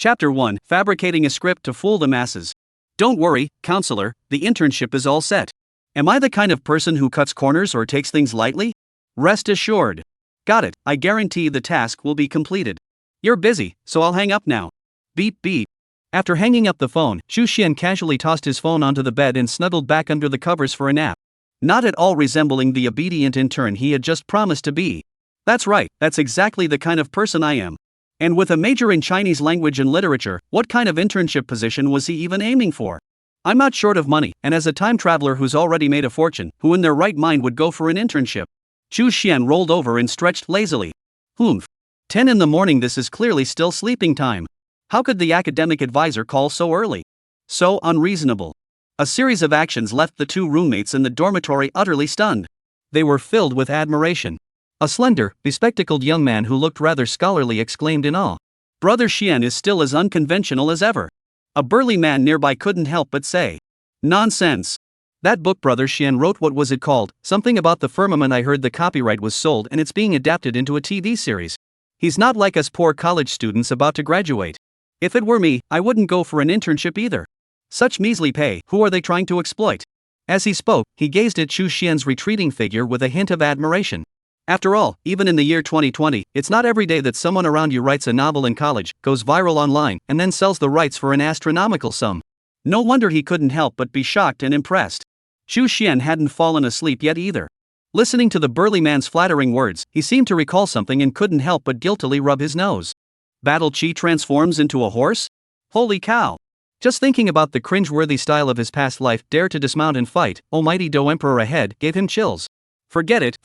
Chapter 1: Fabricating a Script to Fool the Masses. Don't worry, counselor, the internship is all set. Am I the kind of person who cuts corners or takes things lightly? Rest assured. Got it, I guarantee the task will be completed. You're busy, so I'll hang up now. Beep beep. After hanging up the phone, Chu Xian casually tossed his phone onto the bed and snuggled back under the covers for a nap. Not at all resembling the obedient intern he had just promised to be. That's right, that's exactly the kind of person I am. And with a major in Chinese language and literature, what kind of internship position was he even aiming for? I'm not short of money, and as a time traveler who's already made a fortune, who in their right mind would go for an internship? Chu Xian rolled over and stretched lazily. 10 in the morning, this is clearly still sleeping time. How could the academic advisor call so early? So unreasonable. A series of actions left the two roommates in the dormitory utterly stunned. They were filled with admiration. A slender, bespectacled young man who looked rather scholarly exclaimed in awe. Brother Xian is still as unconventional as ever. A burly man nearby couldn't help but say. Nonsense. That book Brother Xian wrote, what was it called? Something about the firmament. I heard the copyright was sold and it's being adapted into a TV series. He's not like us poor college students about to graduate. If it were me, I wouldn't go for an internship either. Such measly pay, who are they trying to exploit? As he spoke, he gazed at Chu Xian's retreating figure with a hint of admiration. After all, even in the year 2020, it's not every day that someone around you writes a novel in college, goes viral online, and then sells the rights for an astronomical sum. No wonder he couldn't help but be shocked and impressed. Chu Xian hadn't fallen asleep yet either. Listening to the burly man's flattering words, he seemed to recall something and couldn't help but guiltily rub his nose. Battle Chi transforms into a horse? Holy cow! Just thinking about the cringe-worthy style of his past life, dare to dismount and fight, almighty Do Emperor ahead, gave him chills. Forget it.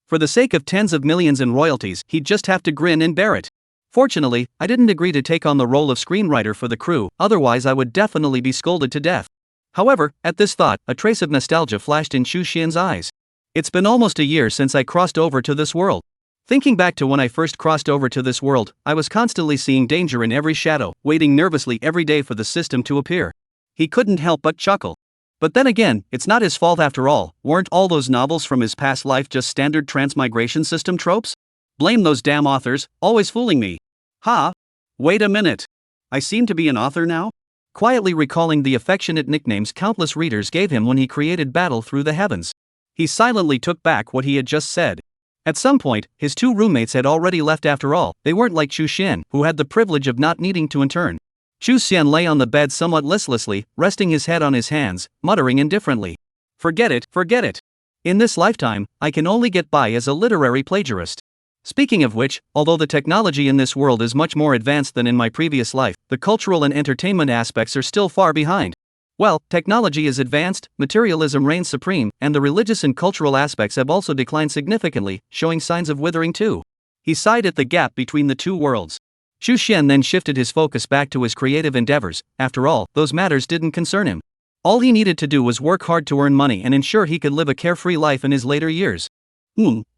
For the sake of tens of millions in royalties, he'd just have to grin and bear it. Fortunately, I didn't agree to take on the role of screenwriter for the crew, otherwise I would definitely be scolded to death. However, at this thought, a trace of nostalgia flashed in Chu Xian's eyes. It's been almost a year since I crossed over to this world. Thinking back to when I first crossed over to this world, I was constantly seeing danger in every shadow, waiting nervously every day for the system to appear. He couldn't help but chuckle. But then again, it's not his fault after all. Weren't all those novels from his past life just standard transmigration system tropes? Blame those damn authors, always fooling me. Ha! Wait a minute. I seem to be an author now? Quietly recalling the affectionate nicknames countless readers gave him when he created Battle Through the Heavens, he silently took back what he had just said. At some point, his two roommates had already left after all. They weren't like Chu Xian, who had the privilege of not needing to intern. Chu Xian lay on the bed somewhat listlessly, resting his head on his hands, muttering indifferently. Forget it. In this lifetime, I can only get by as a literary plagiarist. Speaking of which, although the technology in this world is much more advanced than in my previous life, the cultural and entertainment aspects are still far behind. Well, technology is advanced, materialism reigns supreme, and the religious and cultural aspects have also declined significantly, showing signs of withering too. He sighed at the gap between the two worlds. Chu Xian then shifted his focus back to his creative endeavors. After all, those matters didn't concern him. All he needed to do was work hard to earn money and ensure he could live a carefree life in his later years.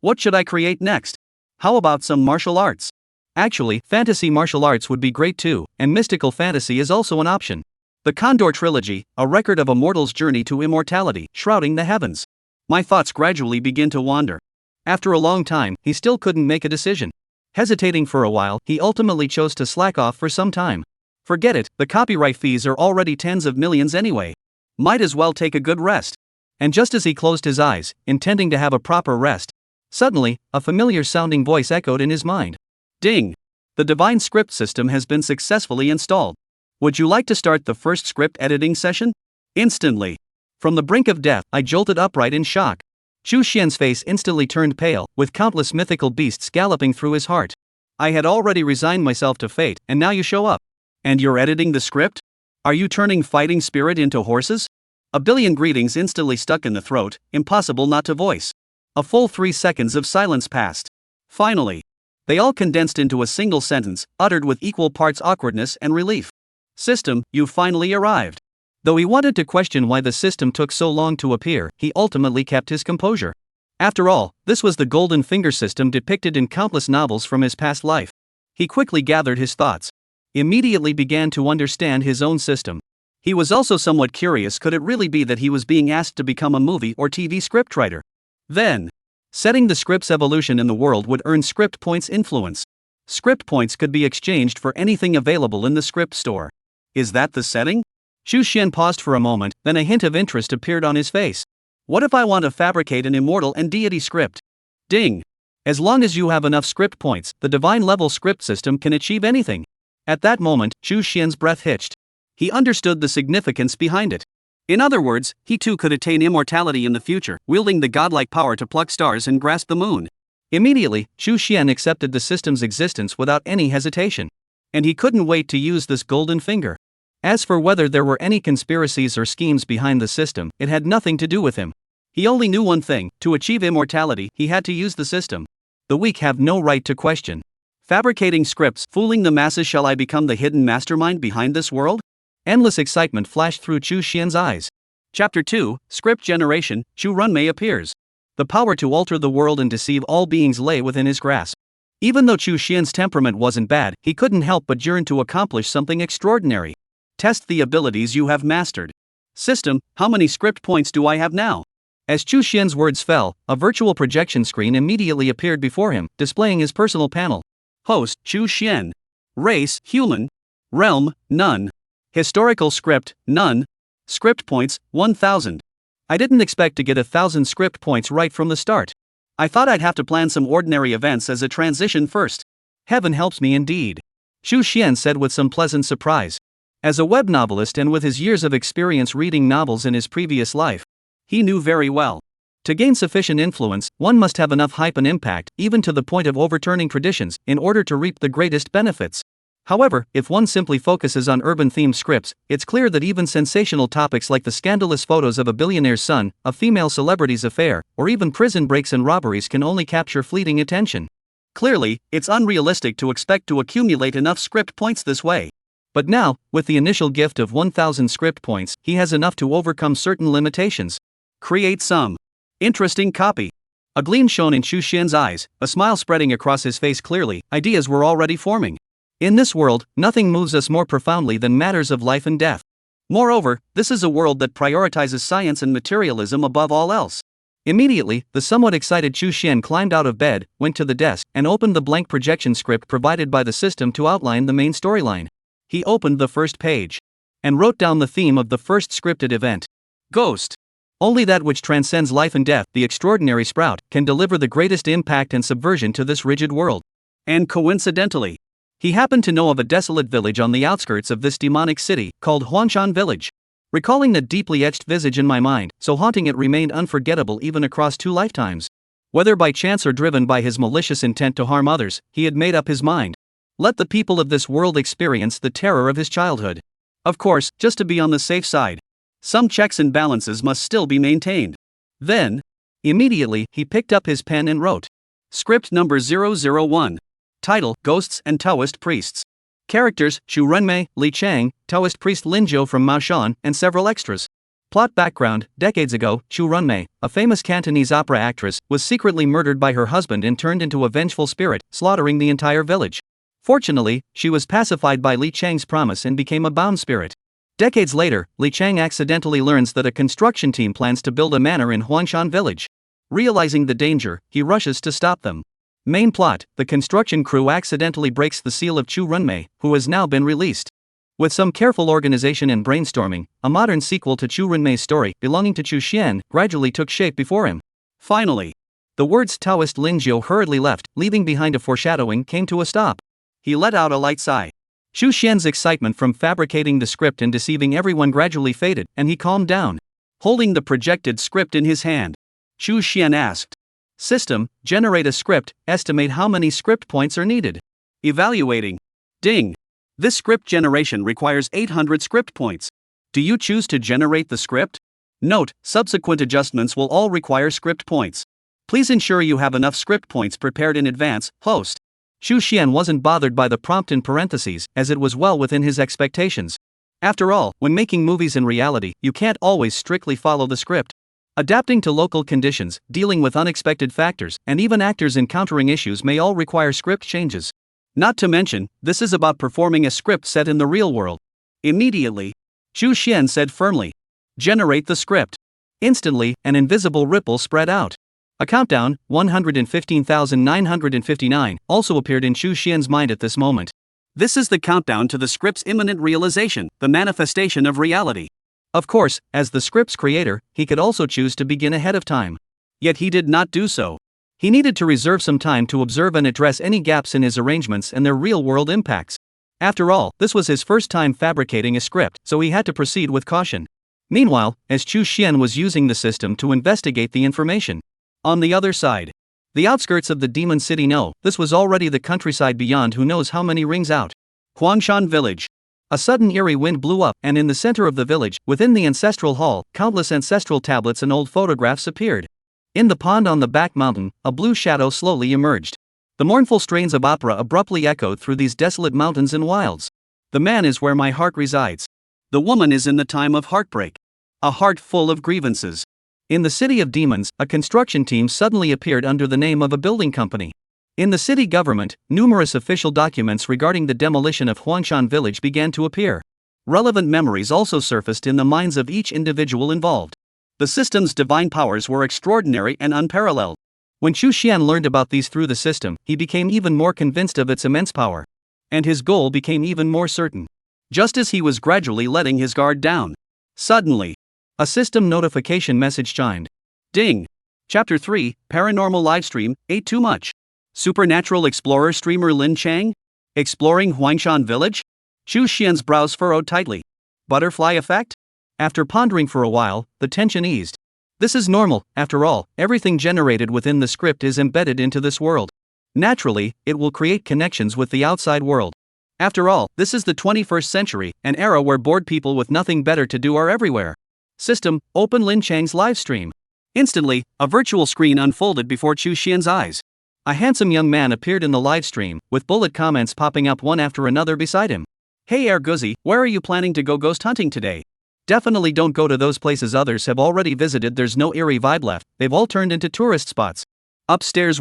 What should I create next? How about some martial arts? Actually, fantasy martial arts would be great too, and mystical fantasy is also an option. The Condor Trilogy, a record of a mortal's journey to immortality, shrouding the heavens. My thoughts gradually begin to wander. After a long time, he still couldn't make a decision. Hesitating for a while, he ultimately chose to slack off for some time. Forget it, the copyright fees are already tens of millions anyway. Might as well take a good rest. And just as he closed his eyes, intending to have a proper rest, suddenly, a familiar-sounding voice echoed in his mind. Ding! The Divine Script system has been successfully installed. Would you like to start the first script editing session? Instantly. From the brink of death, I jolted upright in shock. Chu Xian's face instantly turned pale, with countless mythical beasts galloping through his heart. I had already resigned myself to fate, and now you show up. And you're editing the script? Are you turning fighting spirit into horses? A billion greetings instantly stuck in the throat, impossible not to voice. A full 3 seconds of silence passed. Finally, they all condensed into a single sentence, uttered with equal parts awkwardness and relief. System, you finally arrived. Though he wanted to question why the system took so long to appear, he ultimately kept his composure. After all, this was the golden finger system depicted in countless novels from his past life. He quickly gathered his thoughts. Immediately began to understand his own system. He was also somewhat curious, could it really be that he was being asked to become a movie or TV scriptwriter? Then, setting the script's evolution in the world would earn script points influence. Script points could be exchanged for anything available in the script store. Is that the setting? Xu Xian paused for a moment, then a hint of interest appeared on his face. What if I want to fabricate an immortal and deity script? Ding! As long as you have enough script points, the divine level script system can achieve anything. At that moment, Xu Xian's breath hitched. He understood the significance behind it. In other words, he too could attain immortality in the future, wielding the godlike power to pluck stars and grasp the moon. Immediately, Xu Xian accepted the system's existence without any hesitation. And he couldn't wait to use this golden finger. As for whether there were any conspiracies or schemes behind the system, it had nothing to do with him. He only knew one thing: to achieve immortality, he had to use the system. The weak have no right to question. Fabricating scripts, fooling the masses. Shall I become the hidden mastermind behind this world? Endless excitement flashed through Xu Xian's eyes. Chapter 2, Script Generation. Xu Runmei appears. The power to alter the world and deceive all beings lay within his grasp. Even though Xu Xian's temperament wasn't bad, he couldn't help but yearn to accomplish something extraordinary. Test the abilities you have mastered. System, how many script points do I have now? As Xu Xian's words fell, a virtual projection screen immediately appeared before him, displaying his personal panel. Host, Xu Xian. Race, human. Realm, none. Historical script, none. Script points, 1000. I didn't expect to get 1000 script points right from the start. I thought I'd have to plan some ordinary events as a transition first. Heaven helps me indeed. Xu Xian said with some pleasant surprise. As a web novelist and with his years of experience reading novels in his previous life, he knew very well. To gain sufficient influence, one must have enough hype and impact, even to the point of overturning traditions, in order to reap the greatest benefits. However, if one simply focuses on urban-themed scripts, it's clear that even sensational topics like the scandalous photos of a billionaire's son, a female celebrity's affair, or even prison breaks and robberies can only capture fleeting attention. Clearly, it's unrealistic to expect to accumulate enough script points this way. But now, with the initial gift of 1000 script points, he has enough to overcome certain limitations. Create some interesting copy. A gleam shone in Xu Xian's eyes, a smile spreading across his face. Clearly, ideas were already forming. In this world, nothing moves us more profoundly than matters of life and death. Moreover, this is a world that prioritizes science and materialism above all else. Immediately, the somewhat excited Xu Xian climbed out of bed, went to the desk, and opened the blank projection script provided by the system to outline the main storyline. He opened the first page and wrote down the theme of the first scripted event. Ghost. Only that which transcends life and death, the extraordinary sprout, can deliver the greatest impact and subversion to this rigid world. And coincidentally, he happened to know of a desolate village on the outskirts of this demonic city, called Huanshan Village. Recalling that deeply etched visage in my mind, so haunting it remained unforgettable even across 2 lifetimes. Whether by chance or driven by his malicious intent to harm others, he had made up his mind. Let the people of this world experience the terror of his childhood. Of course, just to be on the safe side, some checks and balances must still be maintained. Then, immediately, he picked up his pen and wrote. Script number 001. Title, Ghosts and Taoist Priests. Characters, Xu Runmei, Li Chang, Taoist priest Lin Zhou from Maoshan, and several extras. Plot background: decades ago, Xu Runmei, a famous Cantonese opera actress, was secretly murdered by her husband and turned into a vengeful spirit, slaughtering the entire village. Fortunately, she was pacified by Li Chang's promise and became a bound spirit. Decades later, Li Chang accidentally learns that a construction team plans to build a manor in Huangshan village. Realizing the danger, he rushes to stop them. Main plot: the construction crew accidentally breaks the seal of Xu Runmei, who has now been released. With some careful organization and brainstorming, a modern sequel to Xu Runmei's story, belonging to Xu Xian, gradually took shape before him. Finally, the words Taoist Lin Zhou hurriedly left, leaving behind a foreshadowing, came to a stop. He let out a light sigh. Xu Xian's excitement from fabricating the script and deceiving everyone gradually faded, and he calmed down. Holding the projected script in his hand, Xu Xian asked. System, generate a script, estimate how many script points are needed. Evaluating. Ding. This script generation requires 800 script points. Do you choose to generate the script? Note, subsequent adjustments will all require script points. Please ensure you have enough script points prepared in advance, host. Xu Xian wasn't bothered by the prompt in parentheses, as it was well within his expectations. After all, when making movies in reality, you can't always strictly follow the script. Adapting to local conditions, dealing with unexpected factors, and even actors encountering issues may all require script changes. Not to mention, this is about performing a script set in the real world. Immediately, Xu Xian said firmly, generate the script. Instantly, an invisible ripple spread out. A countdown, 115,959, also appeared in Chu Xian's mind at this moment. This is the countdown to the script's imminent realization, the manifestation of reality. Of course, as the script's creator, he could also choose to begin ahead of time. Yet he did not do so. He needed to reserve some time to observe and address any gaps in his arrangements and their real-world impacts. After all, this was his first time fabricating a script, so he had to proceed with caution. Meanwhile, as Chu Xian was using the system to investigate the information. On the other side, the outskirts of the demon city. No, this was already the countryside beyond who knows how many rings out. Huangshan village. A sudden eerie wind blew up, and in the center of the village, within the ancestral hall, countless ancestral tablets and old photographs appeared. In the pond on the back mountain, a blue shadow slowly emerged. The mournful strains of opera abruptly echoed through these desolate mountains and wilds. The man is where my heart resides. The woman is in the time of heartbreak. A heart full of grievances. In the city of demons, a construction team suddenly appeared under the name of a building company. In the city government, numerous official documents regarding the demolition of Huangshan village began to appear. Relevant memories also surfaced in the minds of each individual involved. The system's divine powers were extraordinary and unparalleled. When Chu Xian learned about these through the system, he became even more convinced of its immense power. And his goal became even more certain. Just as he was gradually letting his guard down. Suddenly, a system notification message chimed. Ding! Chapter 3, Paranormal Livestream, ate too much. Supernatural explorer streamer Lin Chang? Exploring Huangshan village? Chu Xian's brows furrowed tightly. Butterfly effect? After pondering for a while, the tension eased. This is normal, after all, everything generated within the script is embedded into this world. Naturally, it will create connections with the outside world. After all, this is the 21st century, an era where bored people with nothing better to do are everywhere. System, open Lin Chang's livestream. Instantly, a virtual screen unfolded before Chu Xian's eyes. A handsome young man appeared in the livestream, with bullet comments popping up one after another beside him. Hey Guzzi, where are you planning to go ghost hunting today? Definitely don't go to those places others have already visited. There's no eerie vibe left, they've all turned into tourist spots. Upstairs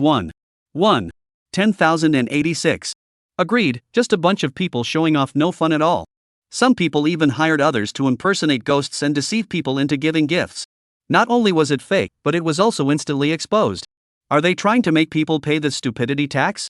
10,086. Agreed, just a bunch of people showing off, no fun at all. Some people even hired others to impersonate ghosts and deceive people into giving gifts. Not only was it fake, but it was also instantly exposed. Are they trying to make people pay the stupidity tax?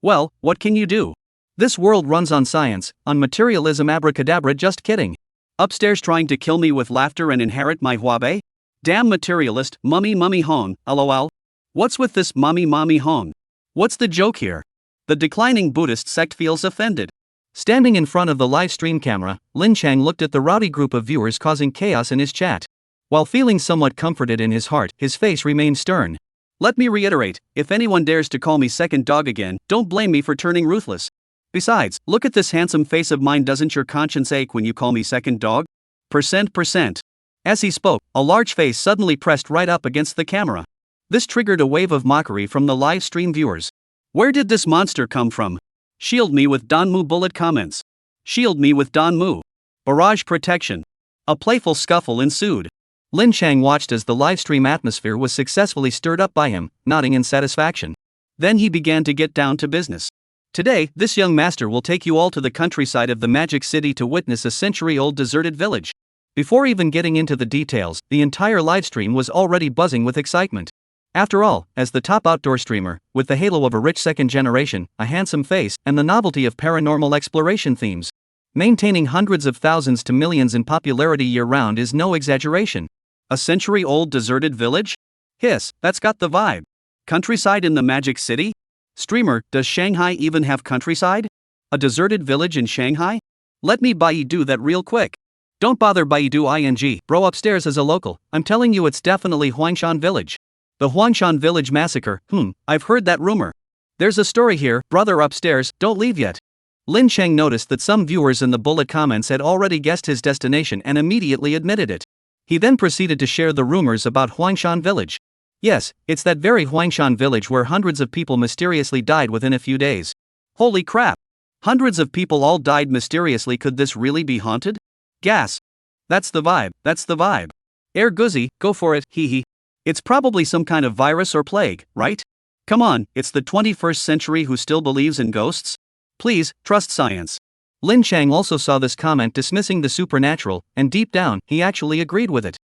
Well, what can you do? This world runs on science, on materialism. Abracadabra, just kidding. Upstairs trying to kill me with laughter and inherit my huabe? Damn materialist, mummy hong, lol. What's with this mummy hong? What's the joke here? The declining Buddhist sect feels offended. Standing in front of the live stream camera, Lin Chang looked at the rowdy group of viewers causing chaos in his chat. While feeling somewhat comforted in his heart, his face remained stern. Let me reiterate, if anyone dares to call me second dog again, don't blame me for turning ruthless. Besides, look at this handsome face of mine. Doesn't your conscience ache when you call me second dog? %%. As he spoke, a large face suddenly pressed right up against the camera. This triggered a wave of mockery from the live stream viewers. Where did this monster come from? Shield me with Danmu bullet comments. Shield me with Danmu. Barrage protection. A playful scuffle ensued. Lin Chang watched as the livestream atmosphere was successfully stirred up by him, nodding in satisfaction. Then he began to get down to business. Today, this young master will take you all to the countryside of the Magic City to witness a century-old deserted village. Before even getting into the details, the entire livestream was already buzzing with excitement. After all, as the top outdoor streamer, with the halo of a rich second generation, a handsome face, and the novelty of paranormal exploration themes, maintaining hundreds of thousands to millions in popularity year-round is no exaggeration. A century-old deserted village? Hiss, that's got the vibe. Countryside in the Magic City? Streamer, does Shanghai even have countryside? A deserted village in Shanghai? Let me Baidu that real quick. Don't bother Baidu ing, bro. Upstairs is a local, I'm telling you it's definitely Huangshan village. The Huangshan village massacre, I've heard that rumor. There's a story here, brother. Upstairs, don't leave yet. Lin Chang noticed that some viewers in the bullet comments had already guessed his destination and immediately admitted it. He then proceeded to share the rumors about Huangshan village. Yes, it's that very Huangshan village where hundreds of people mysteriously died within a few days. Holy crap! Hundreds of people all died mysteriously. Could this really be haunted? Gas. That's the vibe, Guzzi, go for it, hee. It's probably some kind of virus or plague, right? Come on, it's the 21st century. Who still believes in ghosts? Please, trust science. Lin Chang also saw this comment dismissing the supernatural, and deep down, he actually agreed with it.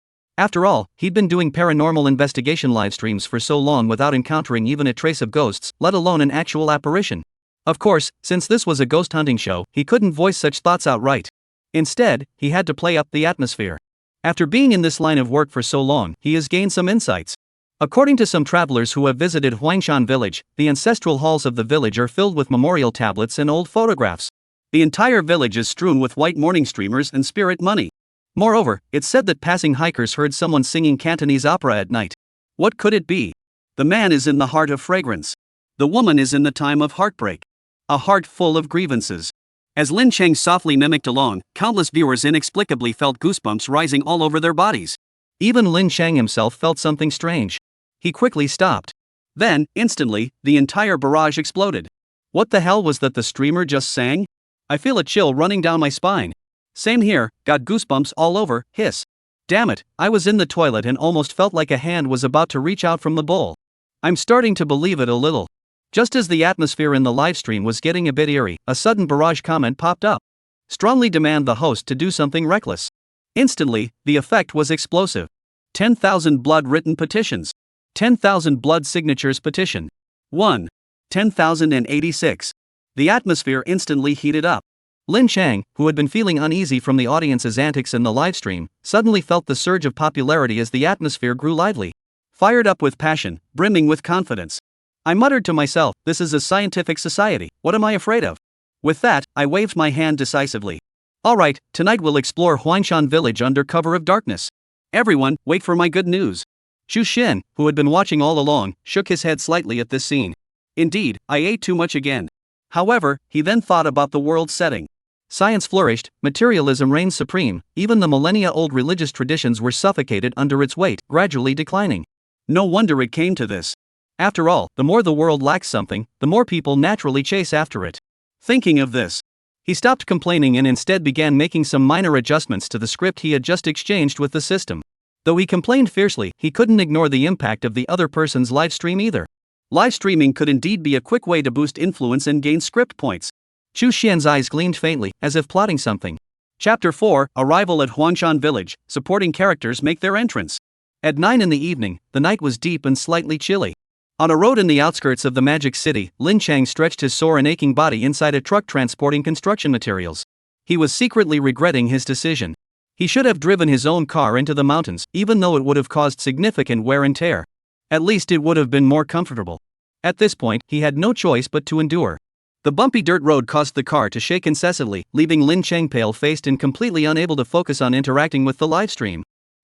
After all, he'd been doing paranormal investigation livestreams for so long without encountering even a trace of ghosts, let alone an actual apparition. Of course, since this was a ghost hunting show, he couldn't voice such thoughts outright. Instead, he had to play up the atmosphere. After being in this line of work for so long, he has gained some insights. According to some travelers who have visited Huangshan village, the ancestral halls of the village are filled with memorial tablets and old photographs. The entire village is strewn with white mourning streamers and spirit money. Moreover, it's said that passing hikers heard someone singing Cantonese opera at night. What could it be? The man is in the heart of fragrance. The woman is in the time of heartbreak. A heart full of grievances. As Lin Cheng softly mimicked along, countless viewers inexplicably felt goosebumps rising all over their bodies. Even Lin Cheng himself felt something strange. He quickly stopped. Then, instantly, the entire barrage exploded. What the hell was that the streamer just sang? I feel a chill running down my spine. Same here, got goosebumps all over, hiss. Damn it, I was in the toilet and almost felt like a hand was about to reach out from the bowl. I'm starting to believe it a little. Just as the atmosphere in the livestream was getting a bit eerie, a sudden barrage comment popped up. Strongly demand the host to do something reckless. Instantly, the effect was explosive. 10,000 blood-written petitions. 10,000 blood signatures petition. 1. 10,086. The atmosphere instantly heated up. Lin Cheng, who had been feeling uneasy from the audience's antics in the livestream, suddenly felt the surge of popularity as the atmosphere grew lively. Fired up with passion, brimming with confidence. I muttered to myself, this is a scientific society, what am I afraid of? With that, I waved my hand decisively. Alright, tonight we'll explore Huangshan village under cover of darkness. Everyone, wait for my good news. Xu Xin, who had been watching all along, shook his head slightly at this scene. Indeed, I ate too much again. However, he then thought about the world setting. Science flourished, materialism reigned supreme, even the millennia-old religious traditions were suffocated under its weight, gradually declining. No wonder it came to this. After all, the more the world lacks something, the more people naturally chase after it. Thinking of this, he stopped complaining and instead began making some minor adjustments to the script he had just exchanged with the system. Though he complained fiercely, he couldn't ignore the impact of the other person's livestream either. Live streaming could indeed be a quick way to boost influence and gain script points. Xu Xian's eyes gleamed faintly, as if plotting something. Chapter 4, Arrival at Huangshan Village, supporting characters make their entrance. At 9 in the evening, the night was deep and slightly chilly. On a road in the outskirts of the Magic City, Lin Cheng stretched his sore and aching body inside a truck transporting construction materials. He was secretly regretting his decision. He should have driven his own car into the mountains, even though it would have caused significant wear and tear. At least it would have been more comfortable. At this point, he had no choice but to endure. The bumpy dirt road caused the car to shake incessantly, leaving Lin Cheng pale-faced and completely unable to focus on interacting with the livestream.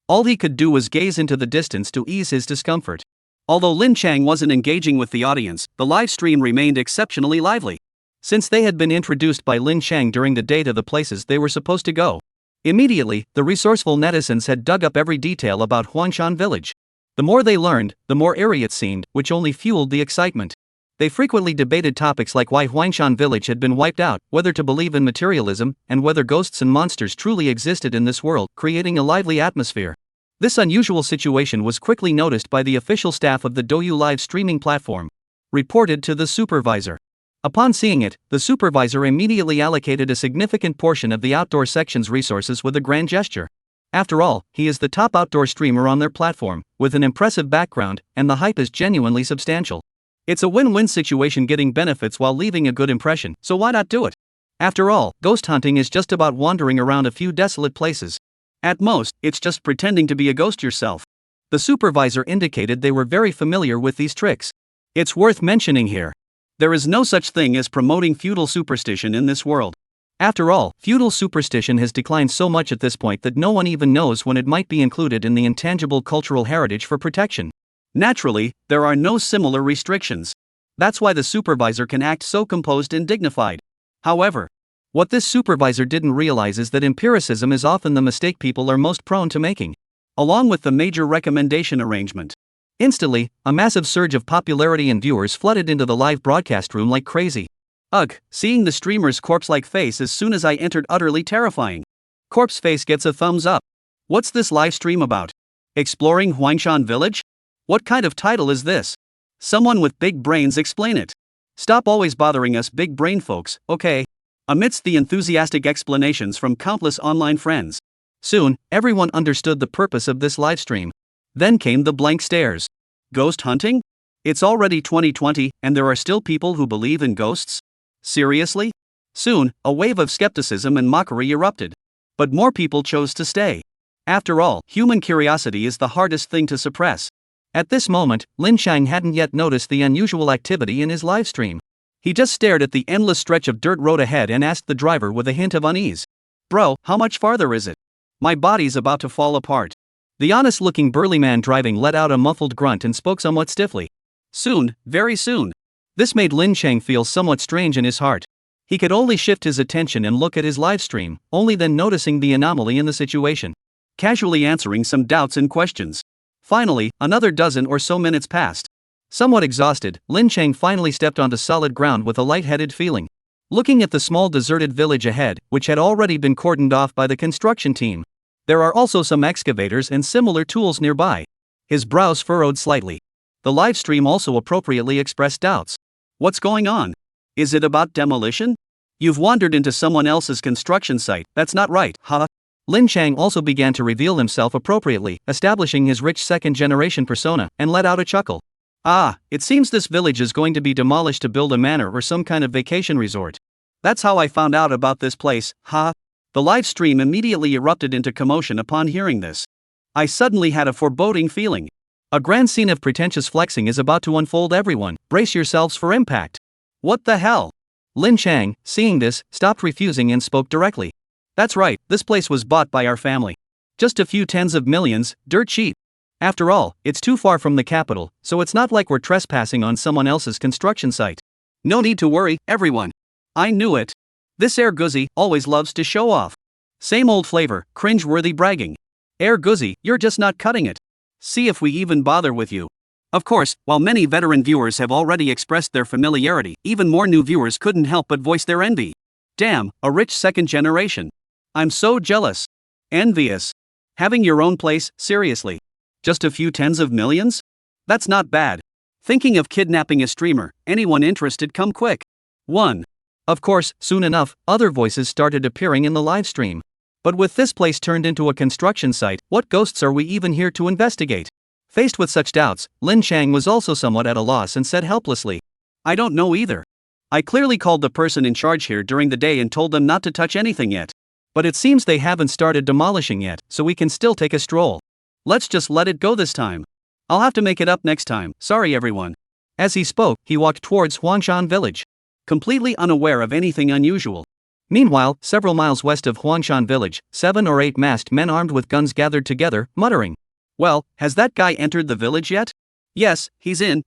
All he could do was gaze into the distance to ease his discomfort. Although Lin Cheng wasn't engaging with the audience, the livestream remained exceptionally lively. Since they had been introduced by Lin Cheng during the day to the places they were supposed to go. Immediately, the resourceful netizens had dug up every detail about Huangshan village. The more they learned, the more eerie it seemed, which only fueled the excitement. They frequently debated topics like why Huangshan village had been wiped out, whether to believe in materialism, and whether ghosts and monsters truly existed in this world, creating a lively atmosphere. This unusual situation was quickly noticed by the official staff of the Douyu live streaming platform. Reported to the supervisor. Upon seeing it, the supervisor immediately allocated a significant portion of the outdoor section's resources with a grand gesture. After all, he is the top outdoor streamer on their platform, with an impressive background, and the hype is genuinely substantial. It's a win-win situation, getting benefits while leaving a good impression, so why not do it? After all, ghost hunting is just about wandering around a few desolate places. At most, it's just pretending to be a ghost yourself. The supervisor indicated they were very familiar with these tricks. It's worth mentioning here. There is no such thing as promoting feudal superstition in this world. After all, feudal superstition has declined so much at this point that no one even knows when it might be included in the intangible cultural heritage for protection. Naturally, there are no similar restrictions. That's why the supervisor can act so composed and dignified. However, what this supervisor didn't realize is that empiricism is often the mistake people are most prone to making. Along with the major recommendation arrangement. Instantly, a massive surge of popularity and viewers flooded into the live broadcast room like crazy. Ugh, seeing the streamer's corpse-like face as soon as I entered utterly terrifying. Corpse face gets a thumbs up. What's this live stream about? Exploring Huangshan village? What kind of title is this? Someone with big brains explain it. Stop always bothering us big brain folks, okay? Amidst the enthusiastic explanations from countless online friends, Soon, everyone understood the purpose of this livestream. Then came the blank stares. Ghost hunting? It's already 2020, and there are still people who believe in ghosts? Seriously? Soon, a wave of skepticism and mockery erupted. But more people chose to stay. After all, human curiosity is the hardest thing to suppress. At this moment, Lin Chang hadn't yet noticed the unusual activity in his livestream. He just stared at the endless stretch of dirt road ahead and asked the driver with a hint of unease. "Bro, how much farther is it? My body's about to fall apart." The honest-looking burly man driving let out a muffled grunt and spoke somewhat stiffly. "Soon, very soon." This made Lin Chang feel somewhat strange in his heart. He could only shift his attention and look at his livestream, only then noticing the anomaly in the situation. Casually answering some doubts and questions. Finally, another dozen or so minutes passed. Somewhat exhausted, Lin Chang finally stepped onto solid ground with a lightheaded feeling. Looking at the small deserted village ahead, which had already been cordoned off by the construction team. There are also some excavators and similar tools nearby. His brows furrowed slightly. The livestream also appropriately expressed doubts. What's going on? Is it about demolition? You've wandered into someone else's construction site, that's not right, huh? Lin Chang also began to reveal himself appropriately, establishing his rich second-generation persona, and let out a chuckle. Ah, it seems this village is going to be demolished to build a manor or some kind of vacation resort. That's how I found out about this place, huh? The live stream immediately erupted into commotion upon hearing this. I suddenly had a foreboding feeling. A grand scene of pretentious flexing is about to unfold, everyone, brace yourselves for impact. What the hell? Lin Chang, seeing this, stopped refusing and spoke directly. That's right, this place was bought by our family. Just a few tens of millions, dirt cheap. After all, it's too far from the capital, so it's not like we're trespassing on someone else's construction site. No need to worry, everyone. I knew it. This Air Guzzi always loves to show off. Same old flavor, cringe-worthy bragging. Air Guzzi, you're just not cutting it. See if we even bother with you. Of course, while many veteran viewers have already expressed their familiarity, even more new viewers couldn't help but voice their envy. Damn, a rich second generation. I'm so jealous. Envious. Having your own place, seriously. Just a few tens of millions? That's not bad. Thinking of kidnapping a streamer, anyone interested, come quick. 1. Of course, soon enough, other voices started appearing in the live stream. But with this place turned into a construction site, what ghosts are we even here to investigate? Faced with such doubts, Lin Chang was also somewhat at a loss and said helplessly, I don't know either. I clearly called the person in charge here during the day and told them not to touch anything yet. But it seems they haven't started demolishing yet, so we can still take a stroll. Let's just let it go this time. I'll have to make it up next time, sorry everyone. As he spoke, he walked towards Huangshan village. Completely unaware of anything unusual. Meanwhile, several miles west of Huangshan village, 7 or 8 masked men armed with guns gathered together, muttering. Well, has that guy entered the village yet? Yes, he's in.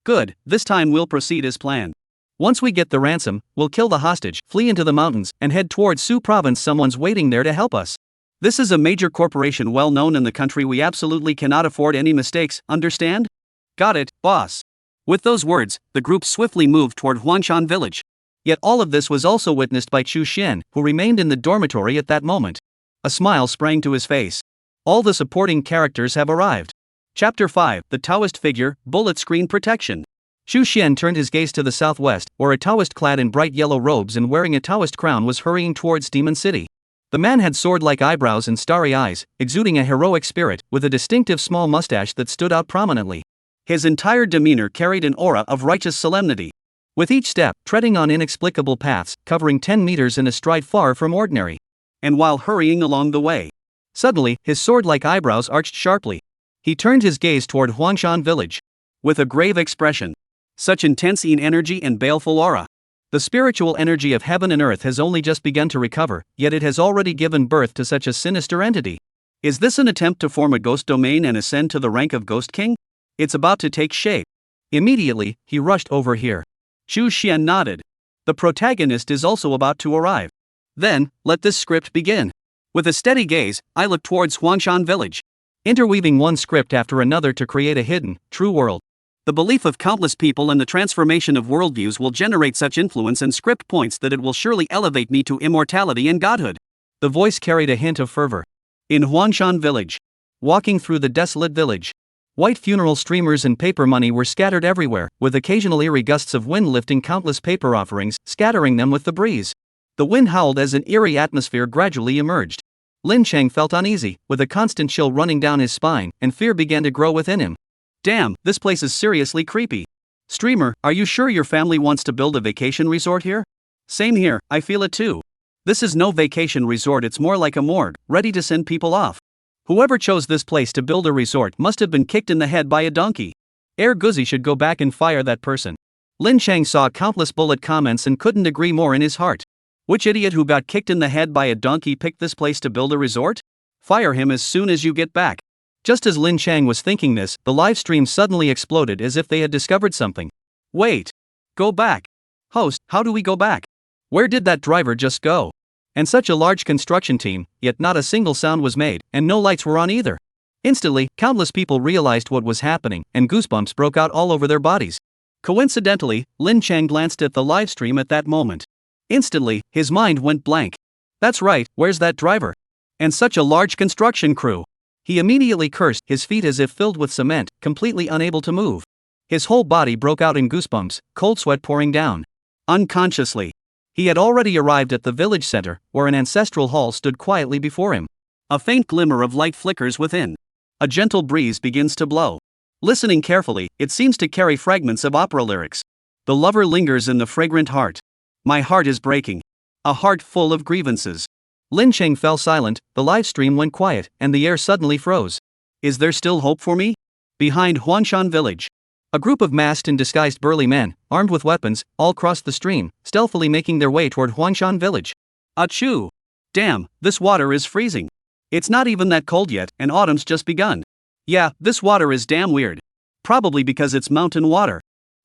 Good, this time we'll proceed as planned. Once we get the ransom, we'll kill the hostage, flee into the mountains, and head towards Su province. Someone's waiting there to help us. This is a major corporation well known in the country. We absolutely cannot afford any mistakes, understand? Got it, boss. With those words, the group swiftly moved toward Huangshan village. Yet all of this was also witnessed by Chu Xian, who remained in the dormitory at that moment. A smile sprang to his face. All the supporting characters have arrived. Chapter 5, The Daoist Figure, Bullet Screen Protection. Chu Xian turned his gaze to the southwest, where a Daoist clad in bright yellow robes and wearing a Daoist crown was hurrying towards Demon City. The man had sword-like eyebrows and starry eyes, exuding a heroic spirit, with a distinctive small mustache that stood out prominently. His entire demeanor carried an aura of righteous solemnity. With each step, treading on inexplicable paths, covering 10 meters in a stride far from ordinary. And while hurrying along the way, suddenly, his sword-like eyebrows arched sharply. He turned his gaze toward Huangshan village. With a grave expression. Such intense energy and baleful aura. The spiritual energy of heaven and earth has only just begun to recover, yet it has already given birth to such a sinister entity. Is this an attempt to form a ghost domain and ascend to the rank of Ghost King? It's about to take shape. Immediately, he rushed over here. Chu Xian nodded. The protagonist is also about to arrive. Then, let this script begin. With a steady gaze, I look towards Huangshan village. Interweaving one script after another to create a hidden, true world. The belief of countless people and the transformation of worldviews will generate such influence and script points that it will surely elevate me to immortality and godhood. The voice carried a hint of fervor. In Huangshan village. Walking through the desolate village. White funeral streamers and paper money were scattered everywhere, with occasional eerie gusts of wind lifting countless paper offerings, scattering them with the breeze. The wind howled as an eerie atmosphere gradually emerged. Lin Chang felt uneasy, with a constant chill running down his spine, and fear began to grow within him. Damn, this place is seriously creepy. Streamer, are you sure your family wants to build a vacation resort here? Same here, I feel it too. This is no vacation resort, it's more like a morgue, ready to send people off. Whoever chose this place to build a resort must have been kicked in the head by a donkey. Air Guzzi should go back and fire that person. Lin Chang saw countless bullet comments and couldn't agree more in his heart. Which idiot who got kicked in the head by a donkey picked this place to build a resort? Fire him as soon as you get back. Just as Lin Chang was thinking this, the live stream suddenly exploded as if they had discovered something. Wait. Go back. Host, how do we go back? Where did that driver just go? And such a large construction team, yet not a single sound was made, and no lights were on either. Instantly, countless people realized what was happening, and goosebumps broke out all over their bodies. Coincidentally, Lin Chang glanced at the live stream at that moment. Instantly, his mind went blank. That's right, where's that driver? And such a large construction crew. He immediately cursed, his feet as if filled with cement, completely unable to move. His whole body broke out in goosebumps, cold sweat pouring down. Unconsciously, he had already arrived at the village center, where an ancestral hall stood quietly before him. A faint glimmer of light flickers within. A gentle breeze begins to blow. Listening carefully, it seems to carry fragments of opera lyrics. The lover lingers in the fragrant heart. My heart is breaking. A heart full of grievances. Lin Chang fell silent, the live stream went quiet, and the air suddenly froze. Is there still hope for me? Behind Huanshan village. A group of masked and disguised burly men, armed with weapons, all crossed the stream, stealthily making their way toward Huanshan village. Achoo! Damn, this water is freezing. It's not even that cold yet, and autumn's just begun. Yeah, this water is damn weird. Probably because it's mountain water.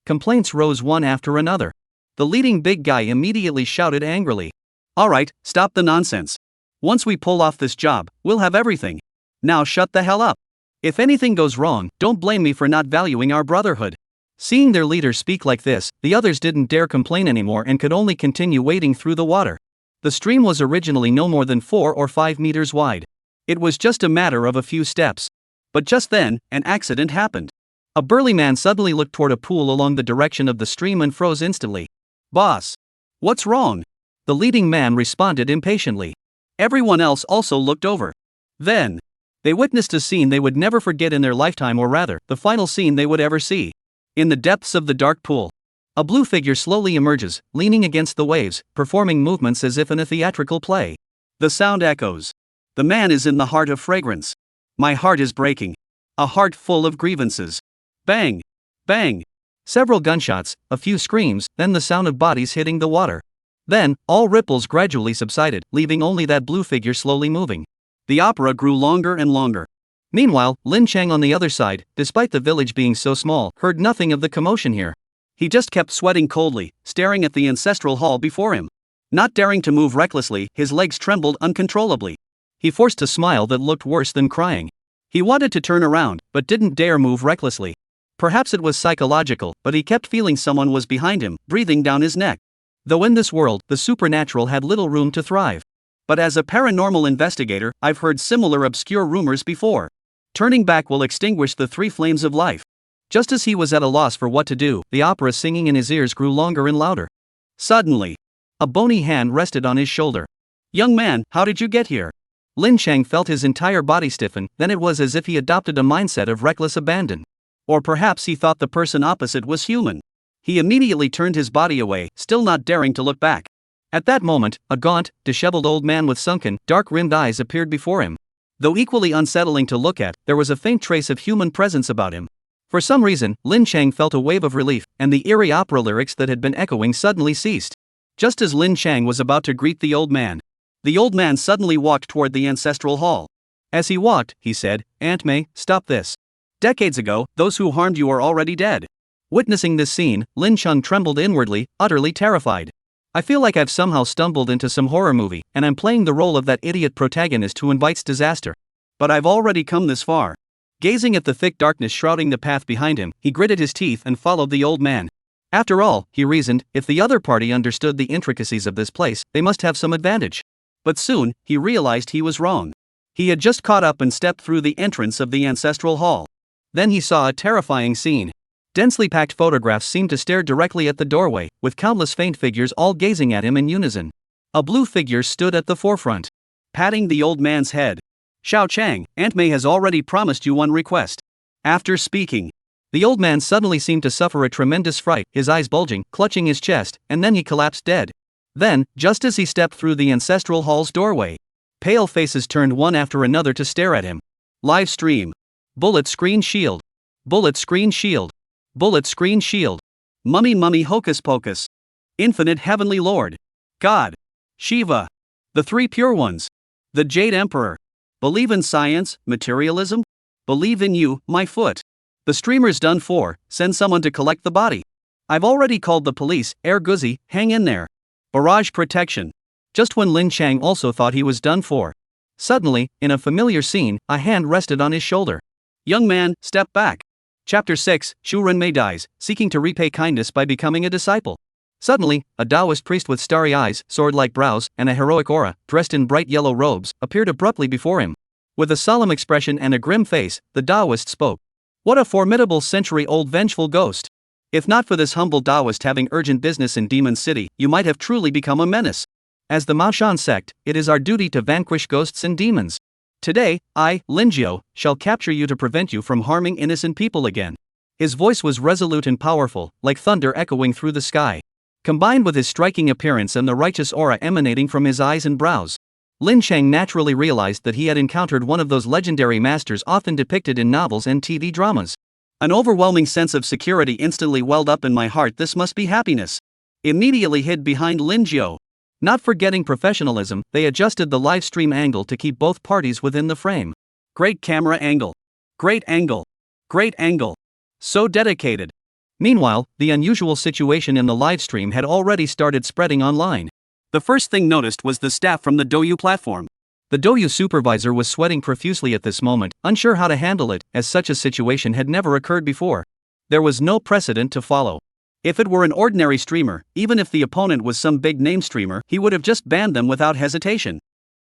Complaints rose one after another. The leading big guy immediately shouted angrily. Alright, stop the nonsense. Once we pull off this job, we'll have everything. Now shut the hell up. If anything goes wrong, don't blame me for not valuing our brotherhood. Seeing their leader speak like this, the others didn't dare complain anymore and could only continue wading through the water. The stream was originally no more than 4 or 5 meters wide. It was just a matter of a few steps. But just then, an accident happened. A burly man suddenly looked toward a pool along the direction of the stream and froze instantly. Boss! What's wrong? The leading man responded impatiently. Everyone else also looked over. Then, they witnessed a scene they would never forget in their lifetime, or rather, the final scene they would ever see. In the depths of the dark pool, a blue figure slowly emerges, leaning against the waves, performing movements as if in a theatrical play. The sound echoes. The man is in the heart of fragrance. My heart is breaking. A heart full of grievances. Bang! Bang! Several gunshots, a few screams, then the sound of bodies hitting the water. Then, all ripples gradually subsided, leaving only that blue figure slowly moving. The opera grew longer and longer. Meanwhile, Lin Chang on the other side, despite the village being so small, heard nothing of the commotion here. He just kept sweating coldly, staring at the ancestral hall before him. Not daring to move recklessly, his legs trembled uncontrollably. He forced a smile that looked worse than crying. He wanted to turn around, but didn't dare move recklessly. Perhaps it was psychological, but he kept feeling someone was behind him, breathing down his neck. Though in this world, the supernatural had little room to thrive. But as a paranormal investigator, I've heard similar obscure rumors before. Turning back will extinguish the 3 flames of life. Just as he was at a loss for what to do, the opera singing in his ears grew longer and louder. Suddenly, a bony hand rested on his shoulder. Young man, how did you get here? Lin Chang felt his entire body stiffen, then it was as if he adopted a mindset of reckless abandon. Or perhaps he thought the person opposite was human. He immediately turned his body away, still not daring to look back. At that moment, a gaunt, disheveled old man with sunken, dark-rimmed eyes appeared before him. Though equally unsettling to look at, there was a faint trace of human presence about him. For some reason, Lin Chang felt a wave of relief, and the eerie opera lyrics that had been echoing suddenly ceased. Just as Lin Chang was about to greet the old man suddenly walked toward the ancestral hall. As he walked, he said, Aunt May, stop this. Decades ago, those who harmed you are already dead. Witnessing this scene, Lin Chang trembled inwardly, utterly terrified. I feel like I've somehow stumbled into some horror movie, and I'm playing the role of that idiot protagonist who invites disaster. But I've already come this far. Gazing at the thick darkness shrouding the path behind him, he gritted his teeth and followed the old man. After all, he reasoned, if the other party understood the intricacies of this place, they must have some advantage. But soon, he realized he was wrong. He had just caught up and stepped through the entrance of the ancestral hall. Then he saw a terrifying scene. Densely packed photographs seemed to stare directly at the doorway, with countless faint figures all gazing at him in unison. A blue figure stood at the forefront. patting the old man's head. Xiao Chang, Aunt May has already promised you one request. After speaking, the old man suddenly seemed to suffer a tremendous fright, his eyes bulging, clutching his chest, and then he collapsed dead. Then, just as he stepped through the ancestral hall's doorway, pale faces turned one after another to stare at him. Live stream. Bullet screen shield. Bullet screen shield. Bullet screen shield. Mummy hocus pocus. Infinite heavenly lord. God. Shiva. The three pure ones. The Jade Emperor. Believe in science, materialism? Believe in you, my foot. The streamer's done for, send someone to collect the body. I've already called the police, Guzzi, hang in there. Barrage protection. Just when Lin Chang also thought he was done for. Suddenly, in a familiar scene, a hand rested on his shoulder. Young man, step back. Chapter 6, Xu Renmei dies, seeking to repay kindness by becoming a disciple. Suddenly, a Daoist priest with starry eyes, sword-like brows, and a heroic aura, dressed in bright yellow robes, appeared abruptly before him. With a solemn expression and a grim face, the Daoist spoke. What a formidable century-old vengeful ghost! If not for this humble Daoist having urgent business in Demon City, you might have truly become a menace. As the Maoshan sect, it is our duty to vanquish ghosts and demons. Today, I, Linjiao, shall capture you to prevent you from harming innocent people again. His voice was resolute and powerful, like thunder echoing through the sky. Combined with his striking appearance and the righteous aura emanating from his eyes and brows, Lin Chang naturally realized that he had encountered one of those legendary masters often depicted in novels and TV dramas. An overwhelming sense of security instantly welled up in my heart. This must be happiness. Immediately hid behind Linjiao. Not forgetting professionalism, they adjusted the live stream angle to keep both parties within the frame. Great camera angle. Great angle. Great angle. So dedicated. Meanwhile, the unusual situation in the livestream had already started spreading online. The first thing noticed was the staff from the Douyu platform. The Douyu supervisor was sweating profusely at this moment, unsure how to handle it, as such a situation had never occurred before. There was no precedent to follow. If it were an ordinary streamer, even if the opponent was some big-name streamer, he would have just banned them without hesitation.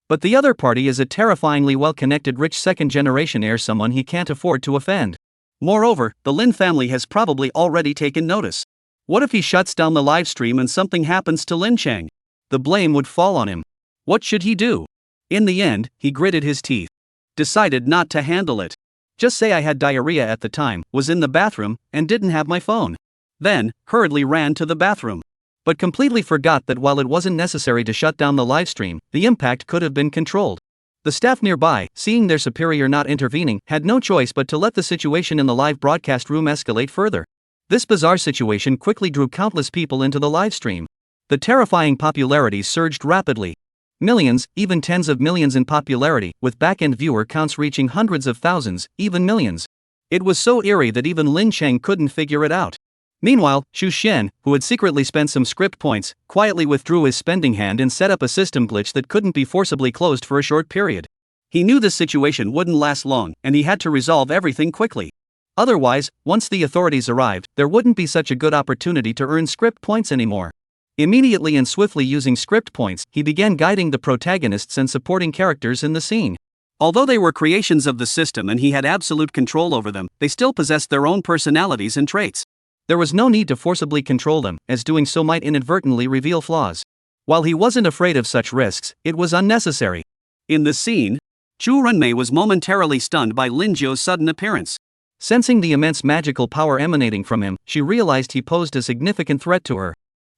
But the other party is a terrifyingly well-connected rich second-generation heir, someone he can't afford to offend. Moreover, the Lin family has probably already taken notice. What if he shuts down the livestream and something happens to Lin Chang? The blame would fall on him. What should he do? In the end, he gritted his teeth. Decided not to handle it. Just say I had diarrhea at the time, was in the bathroom, and didn't have my phone. Then, hurriedly ran to the bathroom. But completely forgot that while it wasn't necessary to shut down the livestream, the impact could have been controlled. The staff nearby, seeing their superior not intervening, had no choice but to let the situation in the live broadcast room escalate further. This bizarre situation quickly drew countless people into the livestream. The terrifying popularity surged rapidly. Millions, even tens of millions in popularity, with back-end viewer counts reaching hundreds of thousands, even millions. It was so eerie that even Lin Chang couldn't figure it out. Meanwhile, Xu Xian, who had secretly spent some script points, quietly withdrew his spending hand and set up a system glitch that couldn't be forcibly closed for a short period. He knew this situation wouldn't last long, and he had to resolve everything quickly. Otherwise, once the authorities arrived, there wouldn't be such a good opportunity to earn script points anymore. Immediately and swiftly using script points, he began guiding the protagonists and supporting characters in the scene. Although they were creations of the system and he had absolute control over them, they still possessed their own personalities and traits. There was no need to forcibly control them, as doing so might inadvertently reveal flaws. While he wasn't afraid of such risks, it was unnecessary. In the scene, Xu Renmei was momentarily stunned by Lin Jiao's sudden appearance. Sensing the immense magical power emanating from him, she realized he posed a significant threat to her.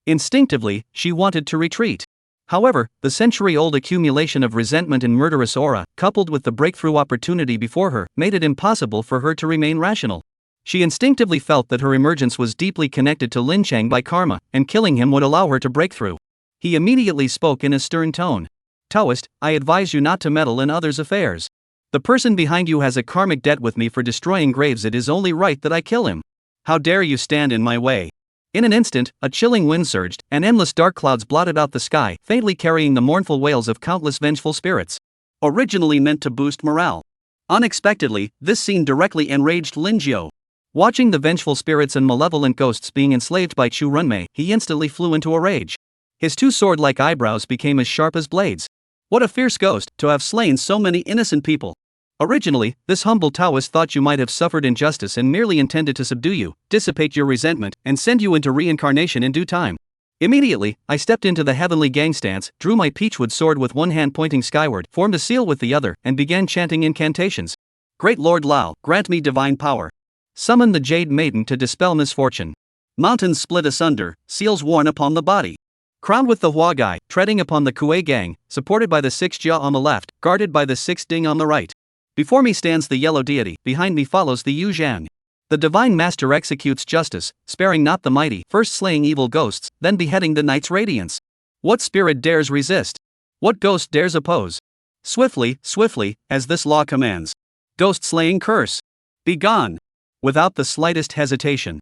Instinctively, she wanted to retreat. However, the century-old accumulation of resentment and murderous aura, coupled with the breakthrough opportunity before her, made it impossible for her to remain rational. She instinctively felt that her emergence was deeply connected to Lin Chang by karma, and killing him would allow her to break through. He immediately spoke in a stern tone. Daoist, I advise you not to meddle in others' affairs. The person behind you has a karmic debt with me for destroying graves. It is only right that I kill him. How dare you stand in my way? In an instant, a chilling wind surged, and endless dark clouds blotted out the sky, faintly carrying the mournful wails of countless vengeful spirits. Originally meant to boost morale. Unexpectedly, this scene directly enraged Lin Jiao. Watching the vengeful spirits and malevolent ghosts being enslaved by Xu Renmei, he instantly flew into a rage. His two sword-like eyebrows became as sharp as blades. What a fierce ghost, to have slain so many innocent people. Originally, this humble Taoist thought you might have suffered injustice and merely intended to subdue you, dissipate your resentment, and send you into reincarnation in due time. Immediately, I stepped into the heavenly gang stance, drew my peachwood sword with one hand pointing skyward, formed a seal with the other, and began chanting incantations. Great Lord Lao, grant me divine power. Summon the Jade Maiden to dispel misfortune. Mountains split asunder, seals worn upon the body. Crowned with the Hua Gai, treading upon the Kuei gang, supported by the 6 Jia on the left, guarded by the 6 Ding on the right. Before me stands the yellow deity, behind me follows the Yu Zhang. The divine master executes justice, sparing not the mighty, first slaying evil ghosts, then beheading the night's radiance. What spirit dares resist? What ghost dares oppose? Swiftly, swiftly, as this law commands. Ghost-slaying curse. Be gone. Without the slightest hesitation.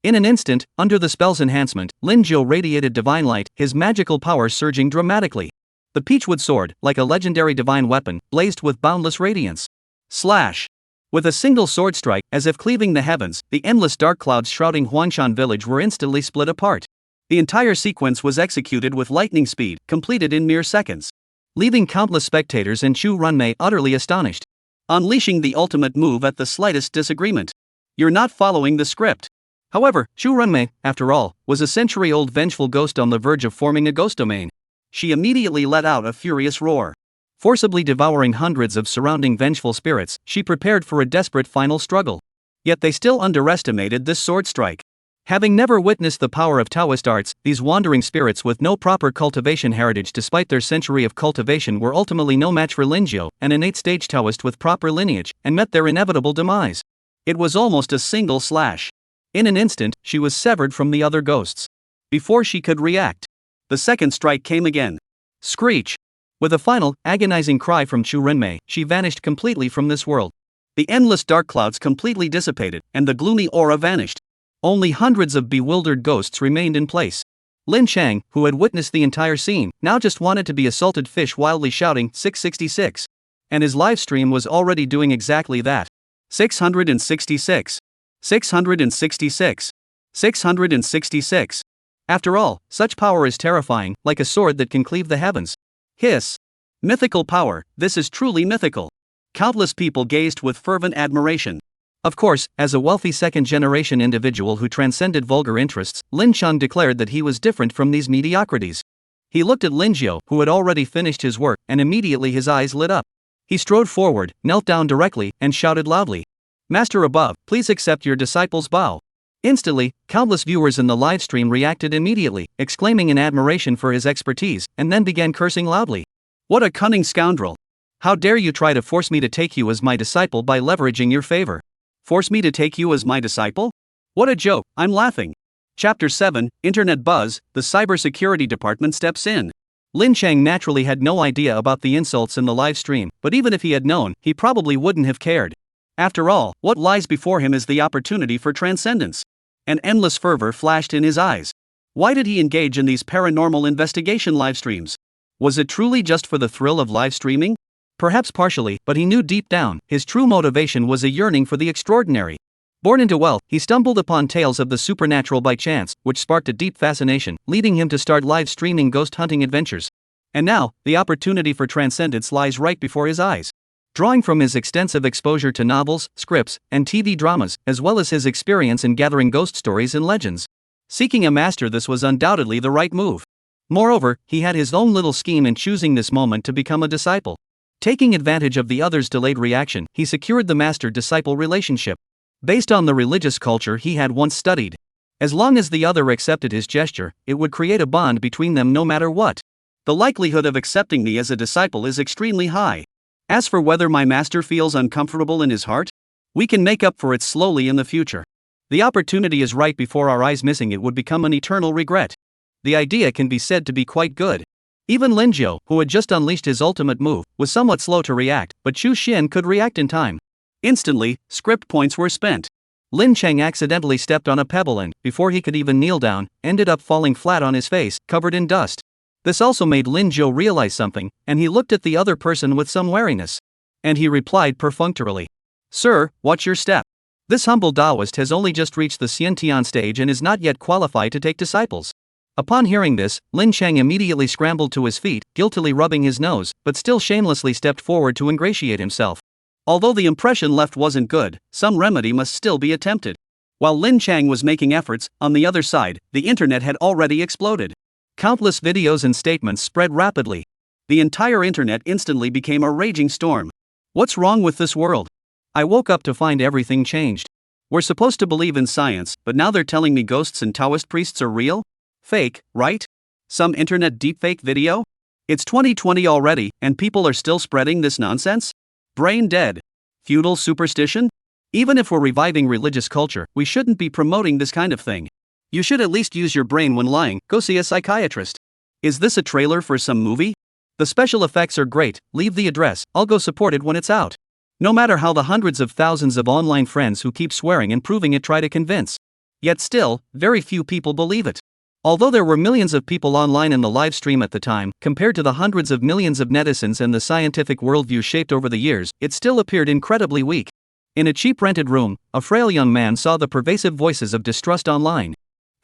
In an instant, under the spell's enhancement, Lin Jiu radiated divine light, his magical power surging dramatically. The peachwood sword, like a legendary divine weapon, blazed with boundless radiance. Slash! With a single sword strike, as if cleaving the heavens, the endless dark clouds shrouding Huangshan village were instantly split apart. The entire sequence was executed with lightning speed, completed in mere seconds, leaving countless spectators and Chu Runmei utterly astonished. Unleashing the ultimate move at the slightest disagreement. You're not following the script. However, Chu Runmei, after all, was a century-old vengeful ghost on the verge of forming a ghost domain. She immediately let out a furious roar. Forcibly devouring hundreds of surrounding vengeful spirits, she prepared for a desperate final struggle. Yet they still underestimated this sword strike. Having never witnessed the power of Daoist arts, these wandering spirits with no proper cultivation heritage despite their century of cultivation were ultimately no match for Lin Jiu, an innate stage Daoist with proper lineage, and met their inevitable demise. It was almost a single slash. In an instant, she was severed from the other ghosts. Before she could react, the second strike came again. Screech! With a final, agonizing cry from Chu Renmei, she vanished completely from this world. The endless dark clouds completely dissipated, and the gloomy aura vanished. Only hundreds of bewildered ghosts remained in place. Lin Chang, who had witnessed the entire scene, now just wanted to be a salted fish wildly shouting 666. And his live stream was already doing exactly that. 666. 666. 666. After all, such power is terrifying, like a sword that can cleave the heavens. Hiss. Mythical power, this is truly mythical. Countless people gazed with fervent admiration. Of course, as a wealthy second-generation individual who transcended vulgar interests, Lin Chang declared that he was different from these mediocrities. He looked at Lin Jiu, who had already finished his work, and immediately his eyes lit up. He strode forward, knelt down directly, and shouted loudly, "Master above, please accept your disciple's bow." Instantly, countless viewers in the livestream reacted immediately, exclaiming in admiration for his expertise, and then began cursing loudly. "What a cunning scoundrel! How dare you try to force me to take you as my disciple by leveraging your favor? Force me to take you as my disciple? What a joke, I'm laughing." Chapter 7, Internet Buzz, the Cybersecurity Department steps in. Lin Chang naturally had no idea about the insults in the live stream, but even if he had known, he probably wouldn't have cared. After all, what lies before him is the opportunity for transcendence. An endless fervor flashed in his eyes. Why did he engage in these paranormal investigation live streams? Was it truly just for the thrill of live streaming? Perhaps partially, but he knew deep down, his true motivation was a yearning for the extraordinary. Born into wealth, he stumbled upon tales of the supernatural by chance, which sparked a deep fascination, leading him to start live streaming ghost hunting adventures. And now, the opportunity for transcendence lies right before his eyes. Drawing from his extensive exposure to novels, scripts, and TV dramas, as well as his experience in gathering ghost stories and legends. Seeking a master, this was undoubtedly the right move. Moreover, he had his own little scheme in choosing this moment to become a disciple. Taking advantage of the other's delayed reaction, he secured the master-disciple relationship. Based on the religious culture he had once studied. As long as the other accepted his gesture, it would create a bond between them no matter what. The likelihood of accepting me as a disciple is extremely high. As for whether my master feels uncomfortable in his heart, we can make up for it slowly in the future. The opportunity is right before our eyes, missing it would become an eternal regret. The idea can be said to be quite good. Even Lin Jiu, who had just unleashed his ultimate move, was somewhat slow to react, but Chu Xin could react in time. Instantly, script points were spent. Lin Chang accidentally stepped on a pebble and, before he could even kneel down, ended up falling flat on his face, covered in dust. This also made Lin Jiu realize something, and he looked at the other person with some wariness. And he replied perfunctorily, "Sir, watch your step. This humble Daoist has only just reached the Xiantian stage and is not yet qualified to take disciples." Upon hearing this, Lin Chang immediately scrambled to his feet, guiltily rubbing his nose, but still shamelessly stepped forward to ingratiate himself. Although the impression left wasn't good, some remedy must still be attempted. While Lin Chang was making efforts, on the other side, the internet had already exploded. Countless videos and statements spread rapidly. The entire internet instantly became a raging storm. What's wrong with this world? I woke up to find everything changed. We're supposed to believe in science, but now they're telling me ghosts and Taoist priests are real? Fake, right? Some internet deepfake video? It's 2020 already, and people are still spreading this nonsense? Brain dead. Feudal superstition? Even if we're reviving religious culture, we shouldn't be promoting this kind of thing. You should at least use your brain when lying. Go see a psychiatrist. Is this a trailer for some movie? The special effects are great. Leave the address. I'll go support it when it's out. No matter how the hundreds of thousands of online friends who keep swearing and proving it try to convince. Yet still, very few people believe it. Although there were millions of people online in the live stream at the time, compared to the hundreds of millions of netizens and the scientific worldview shaped over the years, it still appeared incredibly weak. In a cheap rented room, a frail young man saw the pervasive voices of distrust online.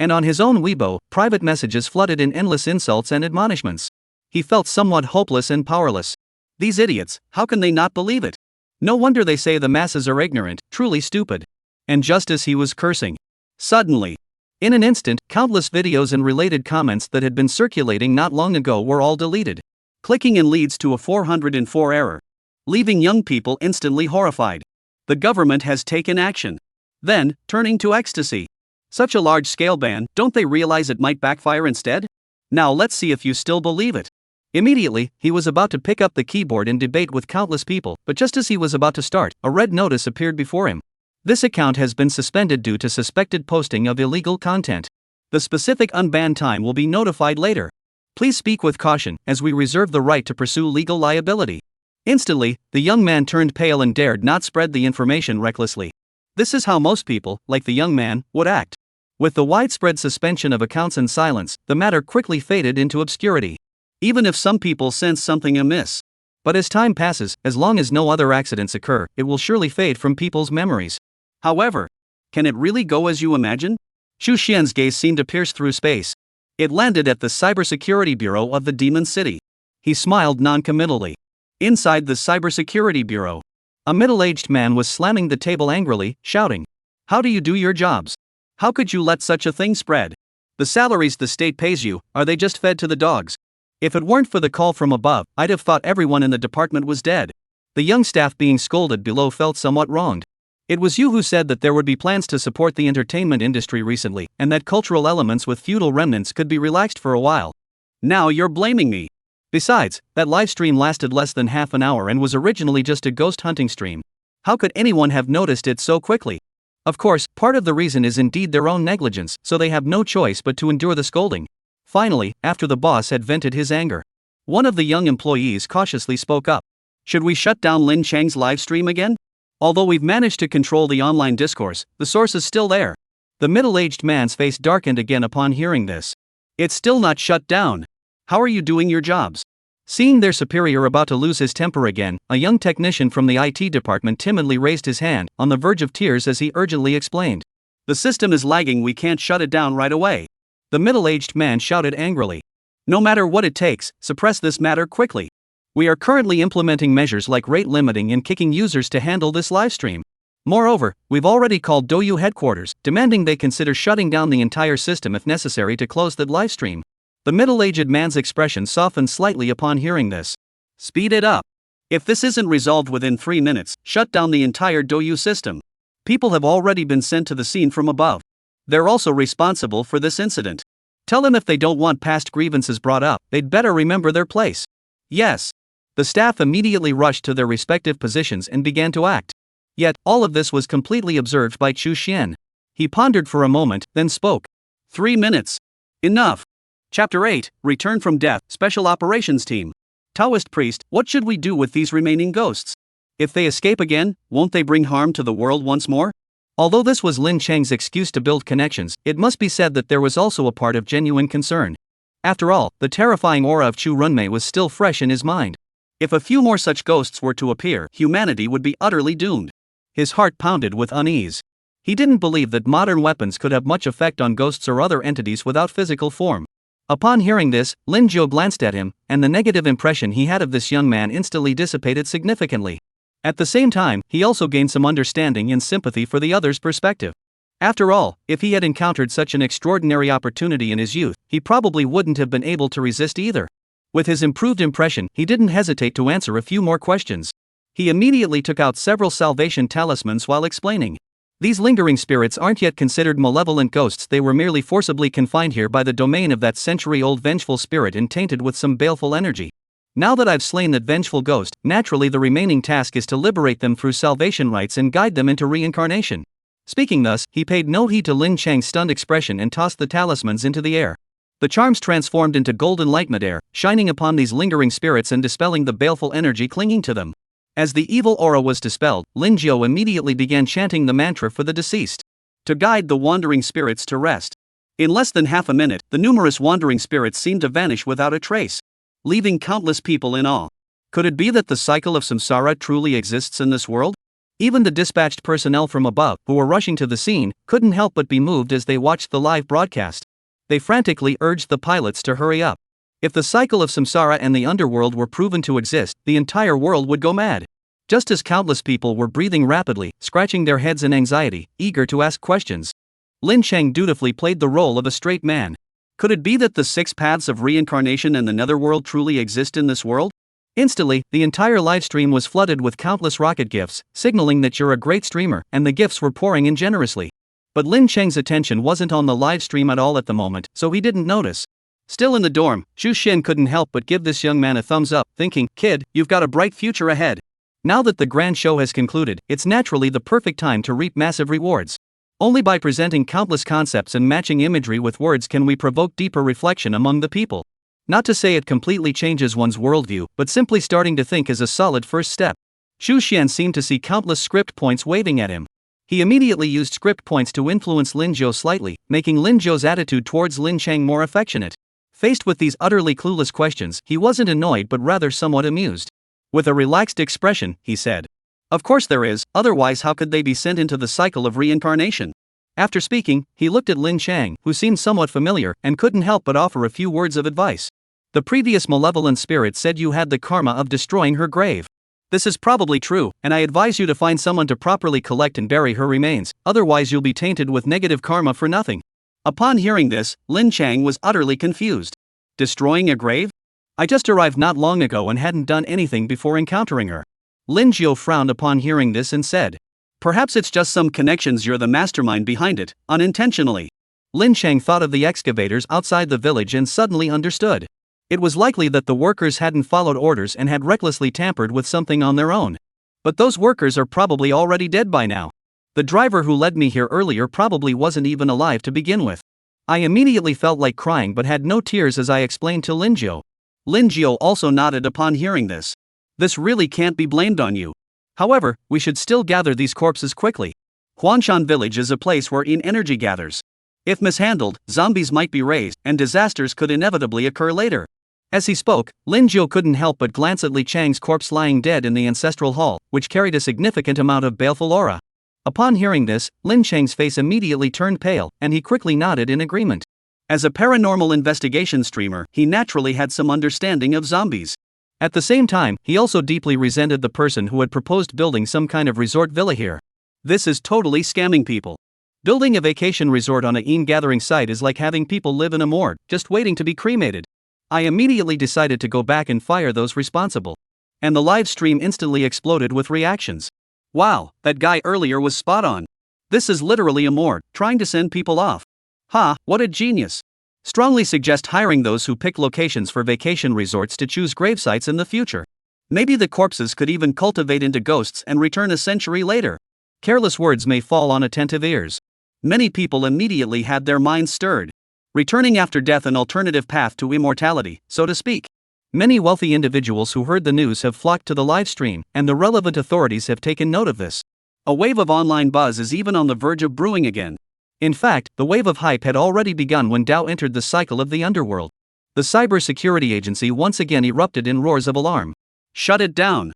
And on his own Weibo, private messages flooded in endless insults and admonishments. He felt somewhat hopeless and powerless. These idiots, how can they not believe it? No wonder they say the masses are ignorant, truly stupid. And just as he was cursing, suddenly, in an instant, countless videos and related comments that had been circulating not long ago were all deleted. Clicking in leads to a 404 error, leaving young people instantly horrified. The government has taken action. Then, turning to ecstasy. Such a large-scale ban, don't they realize it might backfire instead? Now let's see if you still believe it. Immediately, he was about to pick up the keyboard and debate with countless people, but just as he was about to start, a red notice appeared before him. This account has been suspended due to suspected posting of illegal content. The specific unbanned time will be notified later. Please speak with caution, as we reserve the right to pursue legal liability. Instantly, the young man turned pale and dared not spread the information recklessly. This is how most people, like the young man, would act. With the widespread suspension of accounts and silence, the matter quickly faded into obscurity. Even if some people sense something amiss. But as time passes, as long as no other accidents occur, it will surely fade from people's memories. However, can it really go as you imagine? Xu Xian's gaze seemed to pierce through space. It landed at the Cybersecurity Bureau of the Demon City. He smiled non-committally. Inside the Cybersecurity Bureau, a middle-aged man was slamming the table angrily, shouting, "How do you do your jobs? How could you let such a thing spread? The salaries the state pays you, are they just fed to the dogs? If it weren't for the call from above, I'd have thought everyone in the department was dead." The young staff being scolded below felt somewhat wronged. It was you who said that there would be plans to support the entertainment industry recently, and that cultural elements with feudal remnants could be relaxed for a while. Now you're blaming me. Besides, that live stream lasted less than half an hour and was originally just a ghost hunting stream. How could anyone have noticed it so quickly? Of course, part of the reason is indeed their own negligence, so they have no choice but to endure the scolding. Finally, after the boss had vented his anger, one of the young employees cautiously spoke up. Should we shut down Lin Chang's live stream again? Although we've managed to control the online discourse, the source is still there. The middle-aged man's face darkened again upon hearing this. It's still not shut down. How are you doing your jobs? Seeing their superior about to lose his temper again, a young technician from the IT department timidly raised his hand, on the verge of tears as he urgently explained. The system is lagging, we can't shut it down right away. The middle-aged man shouted angrily. No matter what it takes, suppress this matter quickly. We are currently implementing measures like rate limiting and kicking users to handle this livestream. Moreover, we've already called Douyu headquarters, demanding they consider shutting down the entire system if necessary to close that livestream. The middle-aged man's expression softened slightly upon hearing this. Speed it up. If this isn't resolved within 3 minutes, shut down the entire Douyu system. People have already been sent to the scene from above. They're also responsible for this incident. Tell them if they don't want past grievances brought up, they'd better remember their place. Yes. The staff immediately rushed to their respective positions and began to act. Yet, all of this was completely observed by Xu Xian. He pondered for a moment, then spoke. 3 minutes. Enough. Chapter 8, Return from Death, Special Operations Team. Taoist priest, what should we do with these remaining ghosts? If they escape again, won't they bring harm to the world once more? Although this was Lin Cheng's excuse to build connections, it must be said that there was also a part of genuine concern. After all, the terrifying aura of Chu Runmei was still fresh in his mind. If a few more such ghosts were to appear, humanity would be utterly doomed. His heart pounded with unease. He didn't believe that modern weapons could have much effect on ghosts or other entities without physical form. Upon hearing this, Lin Jiu glanced at him, and the negative impression he had of this young man instantly dissipated significantly. At the same time, he also gained some understanding and sympathy for the other's perspective. After all, if he had encountered such an extraordinary opportunity in his youth, he probably wouldn't have been able to resist either. With his improved impression, he didn't hesitate to answer a few more questions. He immediately took out several salvation talismans while explaining. These lingering spirits aren't yet considered malevolent ghosts, they were merely forcibly confined here by the domain of that century-old vengeful spirit and tainted with some baleful energy. Now that I've slain that vengeful ghost, naturally the remaining task is to liberate them through salvation rites and guide them into reincarnation. Speaking thus, he paid no heed to Lin Chang's stunned expression and tossed the talismans into the air. The charms transformed into golden light midair, shining upon these lingering spirits and dispelling the baleful energy clinging to them. As the evil aura was dispelled, Lin Jiao immediately began chanting the mantra for the deceased, to guide the wandering spirits to rest. In less than half a minute, the numerous wandering spirits seemed to vanish without a trace, leaving countless people in awe. Could it be that the cycle of samsara truly exists in this world? Even the dispatched personnel from above, who were rushing to the scene, couldn't help but be moved as they watched the live broadcast. They frantically urged the pilots to hurry up. If the cycle of samsara and the underworld were proven to exist, the entire world would go mad. Just as countless people were breathing rapidly, scratching their heads in anxiety, eager to ask questions, Lin Chang dutifully played the role of a straight man. Could it be that the 6 paths of reincarnation and the netherworld truly exist in this world? Instantly, the entire livestream was flooded with countless rocket gifts, signaling that you're a great streamer, and the gifts were pouring in generously. But Lin Chang's attention wasn't on the livestream at all at the moment, so he didn't notice. Still in the dorm, Xu Xin couldn't help but give this young man a thumbs up, thinking, "Kid, you've got a bright future ahead." Now that the grand show has concluded, it's naturally the perfect time to reap massive rewards. Only by presenting countless concepts and matching imagery with words can we provoke deeper reflection among the people. Not to say it completely changes one's worldview, but simply starting to think is a solid first step. Xu Xian seemed to see countless script points waving at him. He immediately used script points to influence Lin Jiao slightly, making Lin Jiao's attitude towards Lin Chang more affectionate. Faced with these utterly clueless questions, he wasn't annoyed but rather somewhat amused. With a relaxed expression, he said, "Of course there is, otherwise how could they be sent into the cycle of reincarnation?" After speaking, he looked at Lin Chang, who seemed somewhat familiar, and couldn't help but offer a few words of advice. "The previous malevolent spirit said you had the karma of destroying her grave. This is probably true, and I advise you to find someone to properly collect and bury her remains, otherwise you'll be tainted with negative karma for nothing." Upon hearing this, Lin Chang was utterly confused. Destroying a grave? I just arrived not long ago and hadn't done anything before encountering her. Lin Jiao frowned upon hearing this and said, "Perhaps it's just some connections, you're the mastermind behind it, unintentionally." Lin Chang thought of the excavators outside the village and suddenly understood. It was likely that the workers hadn't followed orders and had recklessly tampered with something on their own. But those workers are probably already dead by now. The driver who led me here earlier probably wasn't even alive to begin with. I immediately felt like crying but had no tears as I explained to Lin Jiao. Lin Jiao also nodded upon hearing this. "This really can't be blamed on you. However, we should still gather these corpses quickly. Huanshan village is a place where energy gathers. If mishandled, zombies might be raised, and disasters could inevitably occur later." As he spoke, Lin Jiao couldn't help but glance at Li Chang's corpse lying dead in the ancestral hall, which carried a significant amount of baleful aura. Upon hearing this, Lin Chang's face immediately turned pale, and he quickly nodded in agreement. As a paranormal investigation streamer, he naturally had some understanding of zombies. At the same time, he also deeply resented the person who had proposed building some kind of resort villa here. This is totally scamming people. Building a vacation resort on a gathering site is like having people live in a morgue, just waiting to be cremated. I immediately decided to go back and fire those responsible. And the live stream instantly exploded with reactions. "Wow, that guy earlier was spot on. This is literally a morgue, trying to send people off. Ha, what a genius. Strongly suggest hiring those who pick locations for vacation resorts to choose gravesites in the future. Maybe the corpses could even cultivate into ghosts and return a century later." Careless words may fall on attentive ears. Many people immediately had their minds stirred. Returning after death, an alternative path to immortality, so to speak. Many wealthy individuals who heard the news have flocked to the live stream, and the relevant authorities have taken note of this. A wave of online buzz is even on the verge of brewing again. In fact, the wave of hype had already begun when Dao entered the cycle of the underworld. The cybersecurity agency once again erupted in roars of alarm. "Shut it down.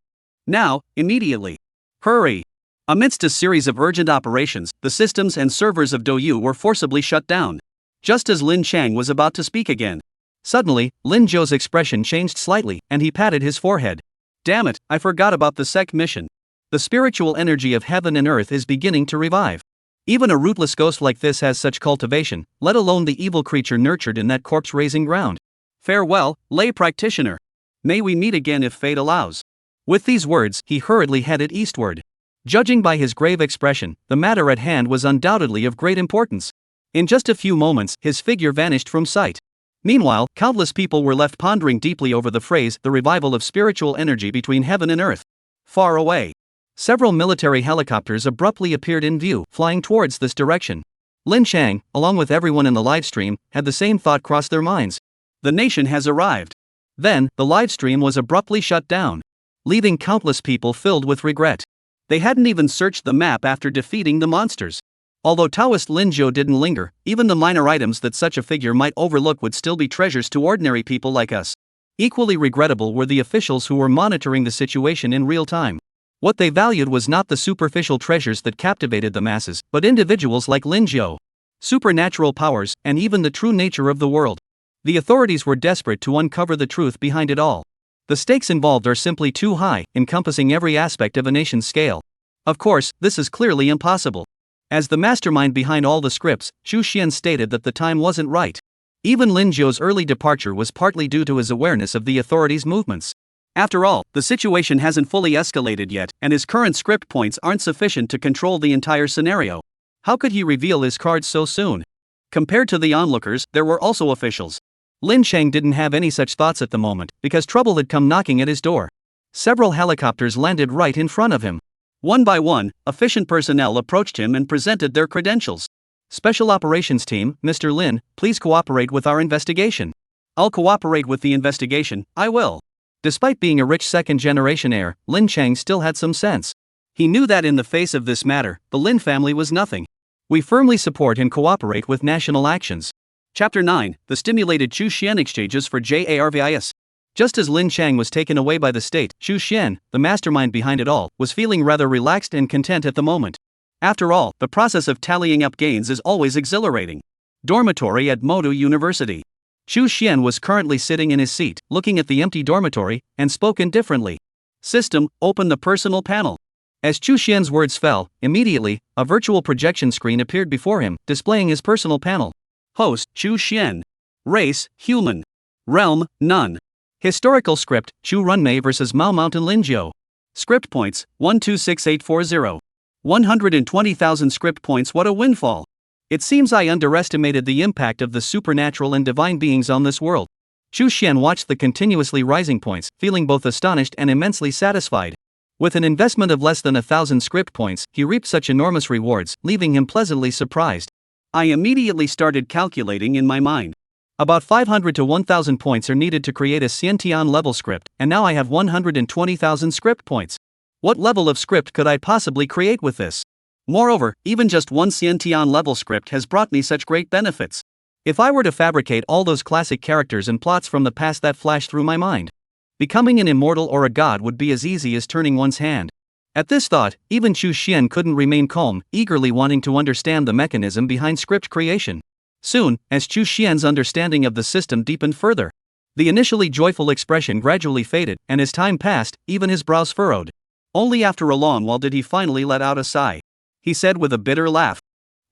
Now, immediately. Hurry." Amidst a series of urgent operations, the systems and servers of Douyu were forcibly shut down. Just as Lin Chang was about to speak again, suddenly, Lin Jiao's expression changed slightly, and he patted his forehead. "Damn it, I forgot about the sect mission. The spiritual energy of heaven and earth is beginning to revive. Even a rootless ghost like this has such cultivation, let alone the evil creature nurtured in that corpse-raising ground. Farewell, lay practitioner. May we meet again if fate allows. With these words, he hurriedly headed eastward. Judging by his grave expression, the matter at hand was undoubtedly of great importance. In just a few moments, his figure vanished from sight. Meanwhile, countless people were left pondering deeply over the phrase, the revival of spiritual energy between heaven and earth. Far away, several military helicopters abruptly appeared in view, flying towards this direction. Lin Chang, along with everyone in the livestream, had the same thought cross their minds. The nation has arrived. Then, the livestream was abruptly shut down, leaving countless people filled with regret. They hadn't even searched the map after defeating the monsters. Although Daoist Lin Zhou didn't linger, even the minor items that such a figure might overlook would still be treasures to ordinary people like us. Equally regrettable were the officials who were monitoring the situation in real time. What they valued was not the superficial treasures that captivated the masses, but individuals like Lin Zhou, supernatural powers, and even the true nature of the world. The authorities were desperate to uncover the truth behind it all. The stakes involved are simply too high, encompassing every aspect of a nation's scale. Of course, this is clearly impossible. As the mastermind behind all the scripts, Chu Xian stated that the time wasn't right. Even Lin Zhou's early departure was partly due to his awareness of the authorities' movements. After all, the situation hasn't fully escalated yet, and his current script points aren't sufficient to control the entire scenario. How could he reveal his cards so soon? Compared to the onlookers, there were also officials. Lin Chang didn't have any such thoughts at the moment, because trouble had come knocking at his door. Several helicopters landed right in front of him. One by one, efficient personnel approached him and presented their credentials. Special Operations Team, Mr. Lin, please cooperate with our investigation. I'll cooperate with the investigation, I will. Despite being a rich second-generation heir, Lin Chang still had some sense. He knew that in the face of this matter, the Lin family was nothing. We firmly support and cooperate with national actions. Chapter 9, The Stimulated Chu Xian Exchanges for JARVIS. Just as Lin Chang was taken away by the state, Chu Xian, the mastermind behind it all, was feeling rather relaxed and content at the moment. After all, the process of tallying up gains is always exhilarating. Dormitory at Modu University. Chu Xian was currently sitting in his seat, looking at the empty dormitory, and spoke indifferently. System, open the personal panel. As Chu Xian's words fell, immediately, a virtual projection screen appeared before him, displaying his personal panel. Host, Chu Xian. Race, human. Realm, none. Historical script, Chu Runmei vs. Mao Mountain Lin Zhou. Script points, 126840. 120,000 script points. What a windfall. It seems I underestimated the impact of the supernatural and divine beings on this world. Chu Xian watched the continuously rising points, feeling both astonished and immensely satisfied. With an investment of less than 1,000 script points, he reaped such enormous rewards, leaving him pleasantly surprised. I immediately started calculating in my mind. About 500 to 1,000 points are needed to create a Xiantian level script, and now I have 120,000 script points. What level of script could I possibly create with this? Moreover, even just one Xiantian level script has brought me such great benefits. If I were to fabricate all those classic characters and plots from the past that flashed through my mind, becoming an immortal or a god would be as easy as turning one's hand. At this thought, even Chu Xian couldn't remain calm, eagerly wanting to understand the mechanism behind script creation. Soon, as Chu Xian's understanding of the system deepened further, the initially joyful expression gradually faded, and as time passed, even his brows furrowed. Only after a long while did he finally let out a sigh. He said with a bitter laugh.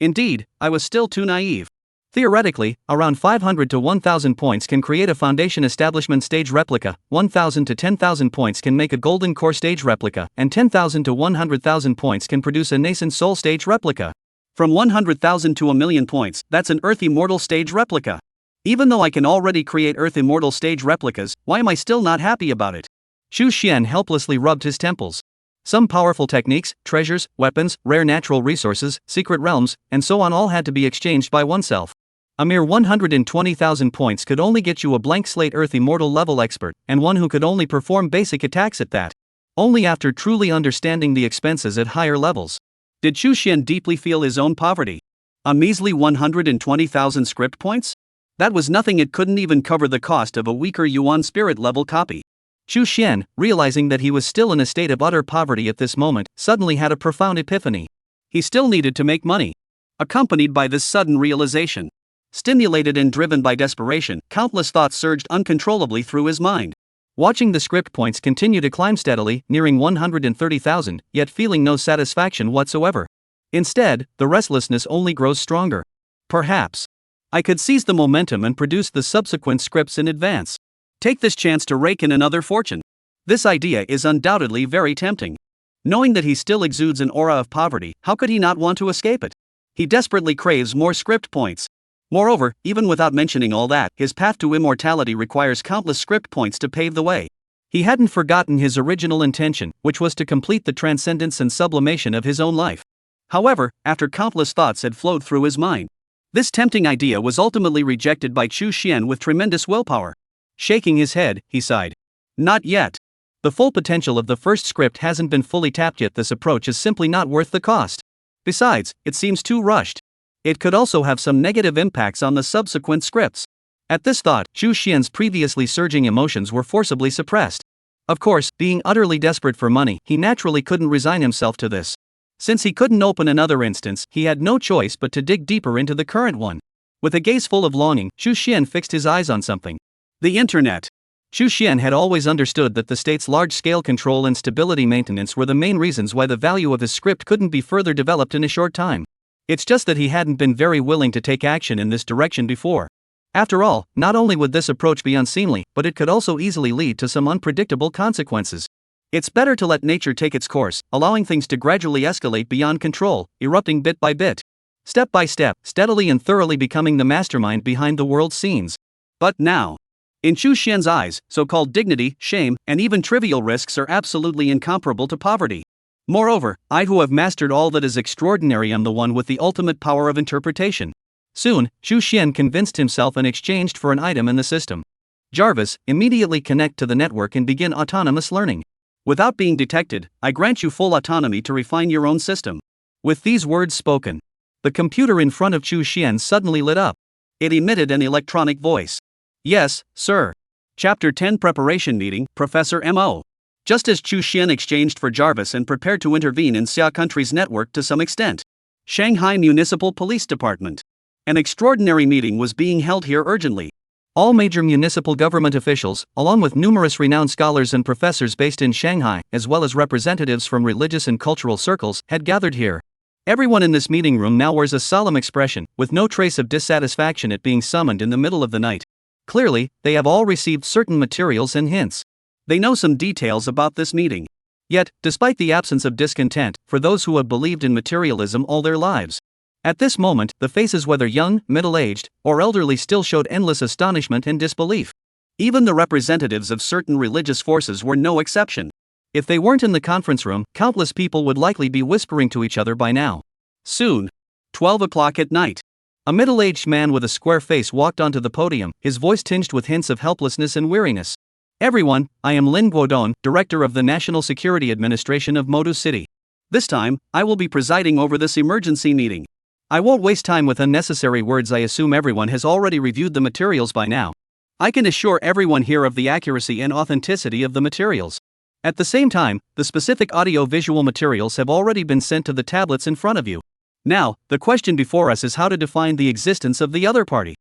Indeed, I was still too naive. Theoretically, around 500 to 1,000 points can create a foundation establishment stage replica, 1,000 to 10,000 points can make a golden core stage replica, and 10,000 to 100,000 points can produce a nascent soul stage replica. From 100,000 to a million points, that's an Earth Immortal stage replica. Even though I can already create Earth Immortal stage replicas, why am I still not happy about it? Chu Xian helplessly rubbed his temples. Some powerful techniques, treasures, weapons, rare natural resources, secret realms, and so on all had to be exchanged by oneself. A mere 120,000 points could only get you a blank slate Earth Immortal level expert, and one who could only perform basic attacks at that. Only after truly understanding the expenses at higher levels did Chu Xian deeply feel his own poverty. A measly 120,000 script points? That was nothing. It couldn't even cover the cost of a weaker Yuan spirit level copy. Chu Xian, realizing that he was still in a state of utter poverty at this moment, suddenly had a profound epiphany. He still needed to make money. Accompanied by this sudden realization, stimulated and driven by desperation, countless thoughts surged uncontrollably through his mind. Watching the script points continue to climb steadily, nearing 130,000, yet feeling no satisfaction whatsoever. Instead, the restlessness only grows stronger. Perhaps I could seize the momentum and produce the subsequent scripts in advance. Take this chance to rake in another fortune. This idea is undoubtedly very tempting. Knowing that he still exudes an aura of poverty, how could he not want to escape it? He desperately craves more script points. Moreover, even without mentioning all that, his path to immortality requires countless script points to pave the way. He hadn't forgotten his original intention, which was to complete the transcendence and sublimation of his own life. However, after countless thoughts had flowed through his mind, this tempting idea was ultimately rejected by Chu Xian with tremendous willpower. Shaking his head, he sighed. Not yet. The full potential of the first script hasn't been fully tapped yet. This approach is simply not worth the cost. Besides, it seems too rushed. It could also have some negative impacts on the subsequent scripts. At this thought, Chu Xian's previously surging emotions were forcibly suppressed. Of course, being utterly desperate for money, he naturally couldn't resign himself to this. Since he couldn't open another instance, he had no choice but to dig deeper into the current one. With a gaze full of longing, Chu Xian fixed his eyes on something. The internet. Chu Xian had always understood that the state's large-scale control and stability maintenance were the main reasons why the value of his script couldn't be further developed in a short time. It's just that he hadn't been very willing to take action in this direction before. After all, not only would this approach be unseemly, but it could also easily lead to some unpredictable consequences. It's better to let nature take its course, allowing things to gradually escalate beyond control, erupting bit by bit. Step by step, steadily and thoroughly becoming the mastermind behind the world's scenes. But now, in Chu Xian's eyes, so-called dignity, shame, and even trivial risks are absolutely incomparable to poverty. Moreover, I who have mastered all that is extraordinary am the one with the ultimate power of interpretation. Soon, Chu Xian convinced himself and exchanged for an item in the system. Jarvis, immediately connect to the network and begin autonomous learning. Without being detected, I grant you full autonomy to refine your own system. With these words spoken, the computer in front of Chu Xian suddenly lit up. It emitted an electronic voice. Yes, sir. Chapter 10 Preparation Meeting, Professor M.O. Just as Chu Xian exchanged for Jarvis and prepared to intervene in Xia Country's network to some extent. Shanghai Municipal Police Department. An extraordinary meeting was being held here urgently. All major municipal government officials, along with numerous renowned scholars and professors based in Shanghai, as well as representatives from religious and cultural circles, had gathered here. Everyone in this meeting room now wears a solemn expression, with no trace of dissatisfaction at being summoned in the middle of the night. Clearly, they have all received certain materials and hints. They know some details about this meeting. Yet, despite the absence of discontent, for those who have believed in materialism all their lives, at this moment, the faces, whether young, middle-aged, or elderly, still showed endless astonishment and disbelief. Even the representatives of certain religious forces were no exception. If they weren't in the conference room, countless people would likely be whispering to each other by now. Soon. 12 o'clock at night. A middle-aged man with a square face walked onto the podium, his voice tinged with hints of helplessness and weariness. Everyone, I am Lin Guodong, Director of the National Security Administration of Modu City. This time, I will be presiding over this emergency meeting. I won't waste time with unnecessary words. I assume everyone has already reviewed the materials by now. I can assure everyone here of the accuracy and authenticity of the materials. At the same time, the specific audio-visual materials have already been sent to the tablets in front of you. Now, the question before us is how to define the existence of the other party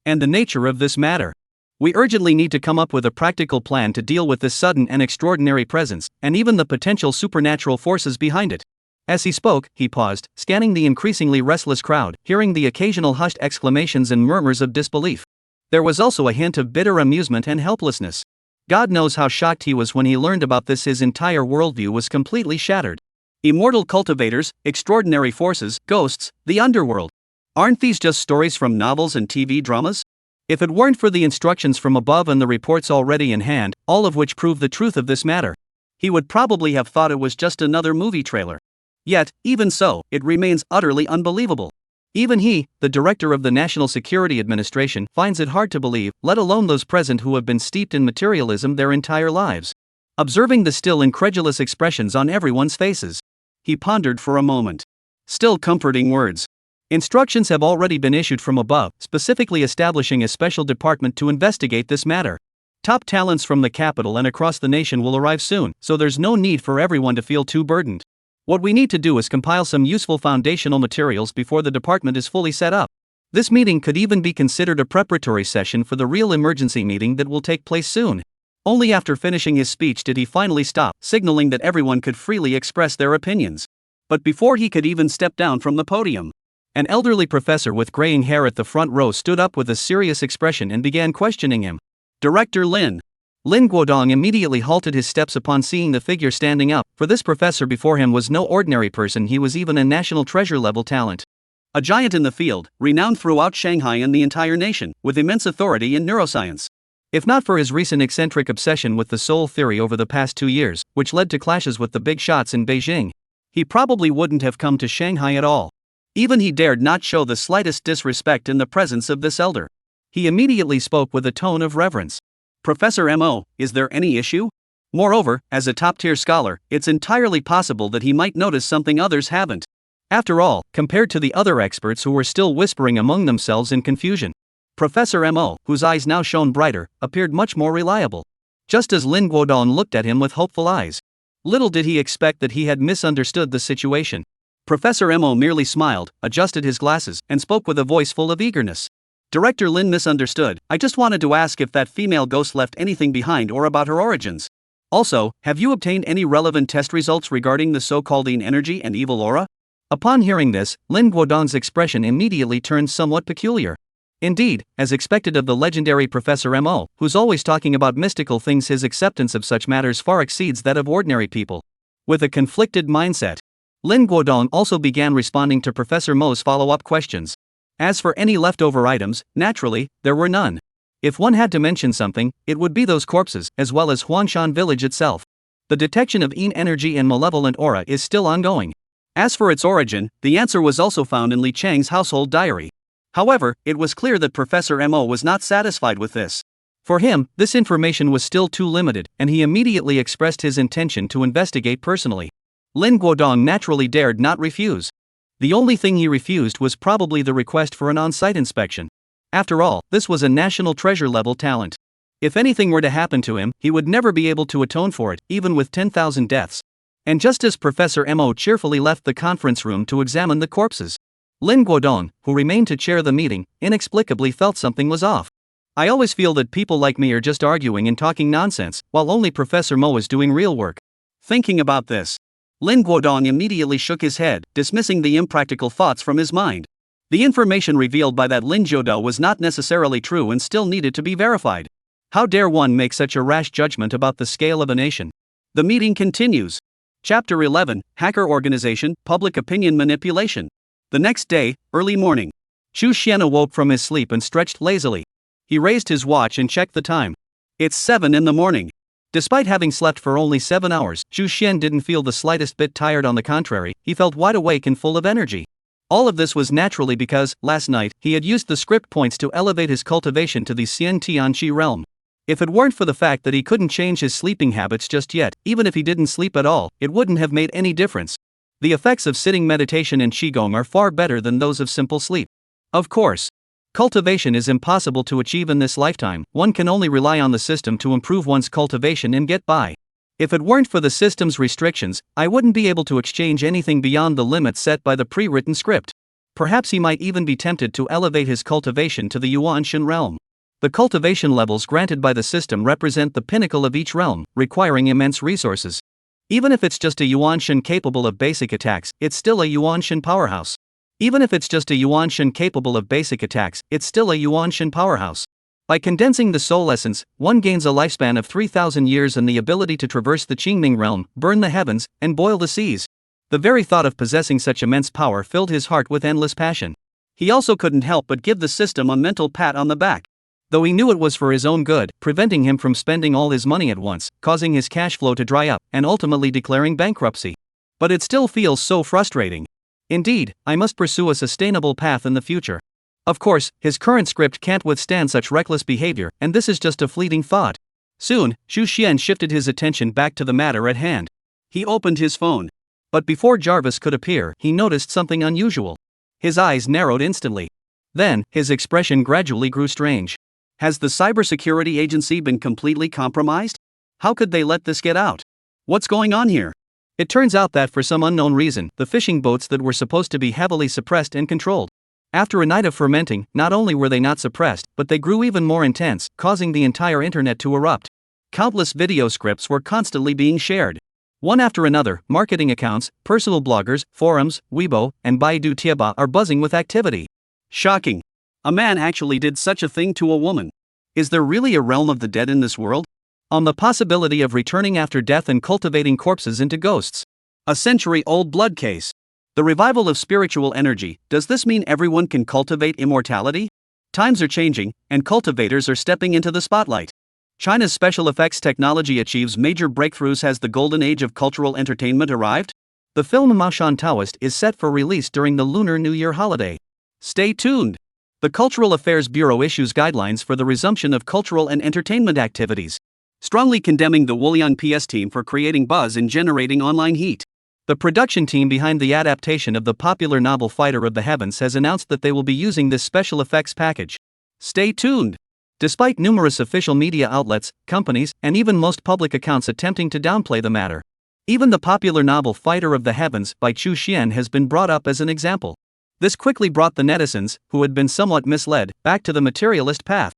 and the nature of this matter. We urgently need to come up with a practical plan to deal with this sudden and extraordinary presence, and even the potential supernatural forces behind it. As he spoke, he paused, scanning the increasingly restless crowd, hearing the occasional hushed exclamations and murmurs of disbelief. There was also a hint of bitter amusement and helplessness. God knows how shocked he was when he learned about this. His entire worldview was completely shattered. Immortal cultivators, extraordinary forces, ghosts, the underworld. Aren't these just stories from novels and TV dramas? If it weren't for the instructions from above and the reports already in hand, all of which prove the truth of this matter, he would probably have thought it was just another movie trailer. Yet, even so, it remains utterly unbelievable. Even he, the director of the National Security Administration, finds it hard to believe, let alone those present who have been steeped in materialism their entire lives. Observing the still incredulous expressions on everyone's faces, he pondered for a moment. Still comforting words. Instructions have already been issued from above, specifically establishing a special department to investigate this matter. Top talents from the capital and across the nation will arrive soon, so there's no need for everyone to feel too burdened. What we need to do is compile some useful foundational materials before the department is fully set up. This meeting could even be considered a preparatory session for the real emergency meeting that will take place soon. Only after finishing his speech did he finally stop, signaling that everyone could freely express their opinions. But before he could even step down from the podium, an elderly professor with graying hair at the front row stood up with a serious expression and began questioning him. Director Lin. Lin Guodong immediately halted his steps upon seeing the figure standing up, for this professor before him was no ordinary person, he was even a national treasure-level talent. A giant in the field, renowned throughout Shanghai and the entire nation, with immense authority in neuroscience. If not for his recent eccentric obsession with the soul theory over the past 2 years, which led to clashes with the big shots in Beijing, he probably wouldn't have come to Shanghai at all. Even he dared not show the slightest disrespect in the presence of this elder. He immediately spoke with a tone of reverence. Professor Mo, is there any issue? Moreover, as a top-tier scholar, it's entirely possible that he might notice something others haven't. After all, compared to the other experts who were still whispering among themselves in confusion, Professor Mo, whose eyes now shone brighter, appeared much more reliable. Just as Lin Guodong looked at him with hopeful eyes. Little did he expect that he had misunderstood the situation. Professor Mo merely smiled, adjusted his glasses, and spoke with a voice full of eagerness. Director Lin misunderstood. I just wanted to ask if that female ghost left anything behind or about her origins. Also, have you obtained any relevant test results regarding the so-called energy and evil aura? Upon hearing this, Lin Guodong's expression immediately turned somewhat peculiar. Indeed, as expected of the legendary Professor Mo, who's always talking about mystical things, his acceptance of such matters far exceeds that of ordinary people. With a conflicted mindset, Lin Guodong also began responding to Professor Mo's follow-up questions. As for any leftover items, naturally, there were none. If one had to mention something, it would be those corpses, as well as Huangshan village itself. The detection of energy and malevolent aura is still ongoing. As for its origin, the answer was also found in Li Chang's household diary. However, it was clear that Professor Mo was not satisfied with this. For him, this information was still too limited, and he immediately expressed his intention to investigate personally. Lin Guodong naturally dared not refuse. The only thing he refused was probably the request for an on-site inspection. After all, this was a national treasure-level talent. If anything were to happen to him, he would never be able to atone for it, even with 10,000 deaths. And just as Professor Mo cheerfully left the conference room to examine the corpses, Lin Guodong, who remained to chair the meeting, inexplicably felt something was off. I always feel that people like me are just arguing and talking nonsense, while only Professor Mo is doing real work. Thinking about this, Lin Guodong immediately shook his head, dismissing the impractical thoughts from his mind. The information revealed by that Lin Jiudao was not necessarily true and still needed to be verified. How dare one make such a rash judgment about the scale of a nation? The meeting continues. Chapter 11, Hacker Organization, Public Opinion Manipulation. The next day, early morning. Chu Xian awoke from his sleep and stretched lazily. He raised his watch and checked the time. It's 7 in the morning. Despite having slept for only 7 hours, Chu Xian didn't feel the slightest bit tired. On the contrary, he felt wide awake and full of energy. All of this was naturally because, last night, he had used the script points to elevate his cultivation to the Xian Tianqi realm. If it weren't for the fact that he couldn't change his sleeping habits just yet, even if he didn't sleep at all, it wouldn't have made any difference. The effects of sitting meditation and Qigong are far better than those of simple sleep. Of course, cultivation is impossible to achieve in this lifetime. One can only rely on the system to improve one's cultivation and get by. If it weren't for the system's restrictions, I wouldn't be able to exchange anything beyond the limits set by the pre-written script. Perhaps he might even be tempted to elevate his cultivation to the Yuanshan realm. The cultivation levels granted by the system represent the pinnacle of each realm, requiring immense resources. Even if it's just a Yuanshan capable of basic attacks, it's still a Yuanshan powerhouse. Even if it's just a Yuanshan capable of basic attacks, it's still a Yuanshan powerhouse. By condensing the soul essence, one gains a lifespan of 3,000 years and the ability to traverse the Qingming realm, burn the heavens, and boil the seas. The very thought of possessing such immense power filled his heart with endless passion. He also couldn't help but give the system a mental pat on the back. Though he knew it was for his own good, preventing him from spending all his money at once, causing his cash flow to dry up, and ultimately declaring bankruptcy. But it still feels so frustrating. Indeed, I must pursue a sustainable path in the future. Of course, his current script can't withstand such reckless behavior, and this is just a fleeting thought. Soon, Xu Xian shifted his attention back to the matter at hand. He opened his phone. But before Jarvis could appear, he noticed something unusual. His eyes narrowed instantly. Then, his expression gradually grew strange. Has the cybersecurity agency been completely compromised? How could they let this get out? What's going on here? It turns out that for some unknown reason, the fishing boats that were supposed to be heavily suppressed and controlled. After a night of fermenting, not only were they not suppressed, but they grew even more intense, causing the entire internet to erupt. Countless video scripts were constantly being shared. One after another, marketing accounts, personal bloggers, forums, Weibo, and Baidu Tieba are buzzing with activity. Shocking. A man actually did such a thing to a woman. Is there really a realm of the dead in this world? On the possibility of returning after death and cultivating corpses into ghosts. A century-old blood case. The revival of spiritual energy. Does this mean everyone can cultivate immortality? Times are changing, and cultivators are stepping into the spotlight. China's special effects technology achieves major breakthroughs. Has the golden age of cultural entertainment arrived? The film Maoshan Daoist is set for release during the Lunar New Year holiday. Stay tuned. The Cultural Affairs Bureau issues guidelines for the resumption of cultural and entertainment activities, strongly condemning the Wuliang PS team for creating buzz and generating online heat. The production team behind the adaptation of the popular novel Fighter of the Heavens has announced that they will be using this special effects package. Stay tuned. Despite numerous official media outlets, companies, and even most public accounts attempting to downplay the matter, even the popular novel Fighter of the Heavens by Chu Xian has been brought up as an example. This quickly brought the netizens, who had been somewhat misled, back to the materialist path.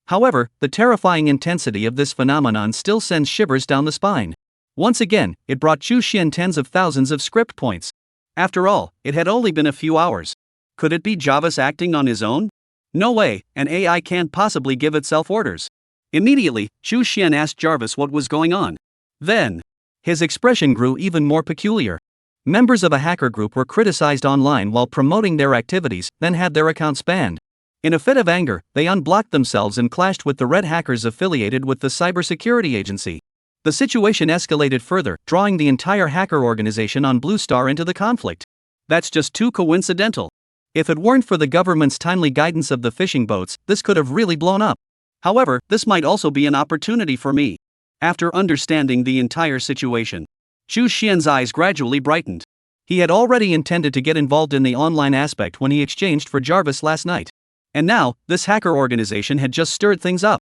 However, the terrifying intensity of this phenomenon still sends shivers down the spine. Once again, it brought Chu Xian tens of thousands of script points. After all, it had only been a few hours. Could it be Jarvis acting on his own? No way, an AI can't possibly give itself orders. Immediately, Chu Xian asked Jarvis what was going on. Then, his expression grew even more peculiar. Members of a hacker group were criticized online while promoting their activities, then had their accounts banned. In a fit of anger, they unblocked themselves and clashed with the red hackers affiliated with the cybersecurity agency. The situation escalated further, drawing the entire hacker organization on Blue Star into the conflict. That's just too coincidental. If it weren't for the government's timely guidance of the fishing boats, this could have really blown up. However, this might also be an opportunity for me. After understanding the entire situation, Chu Xian's eyes gradually brightened. He had already intended to get involved in the online aspect when he exchanged for Jarvis last night. And now, this hacker organization had just stirred things up.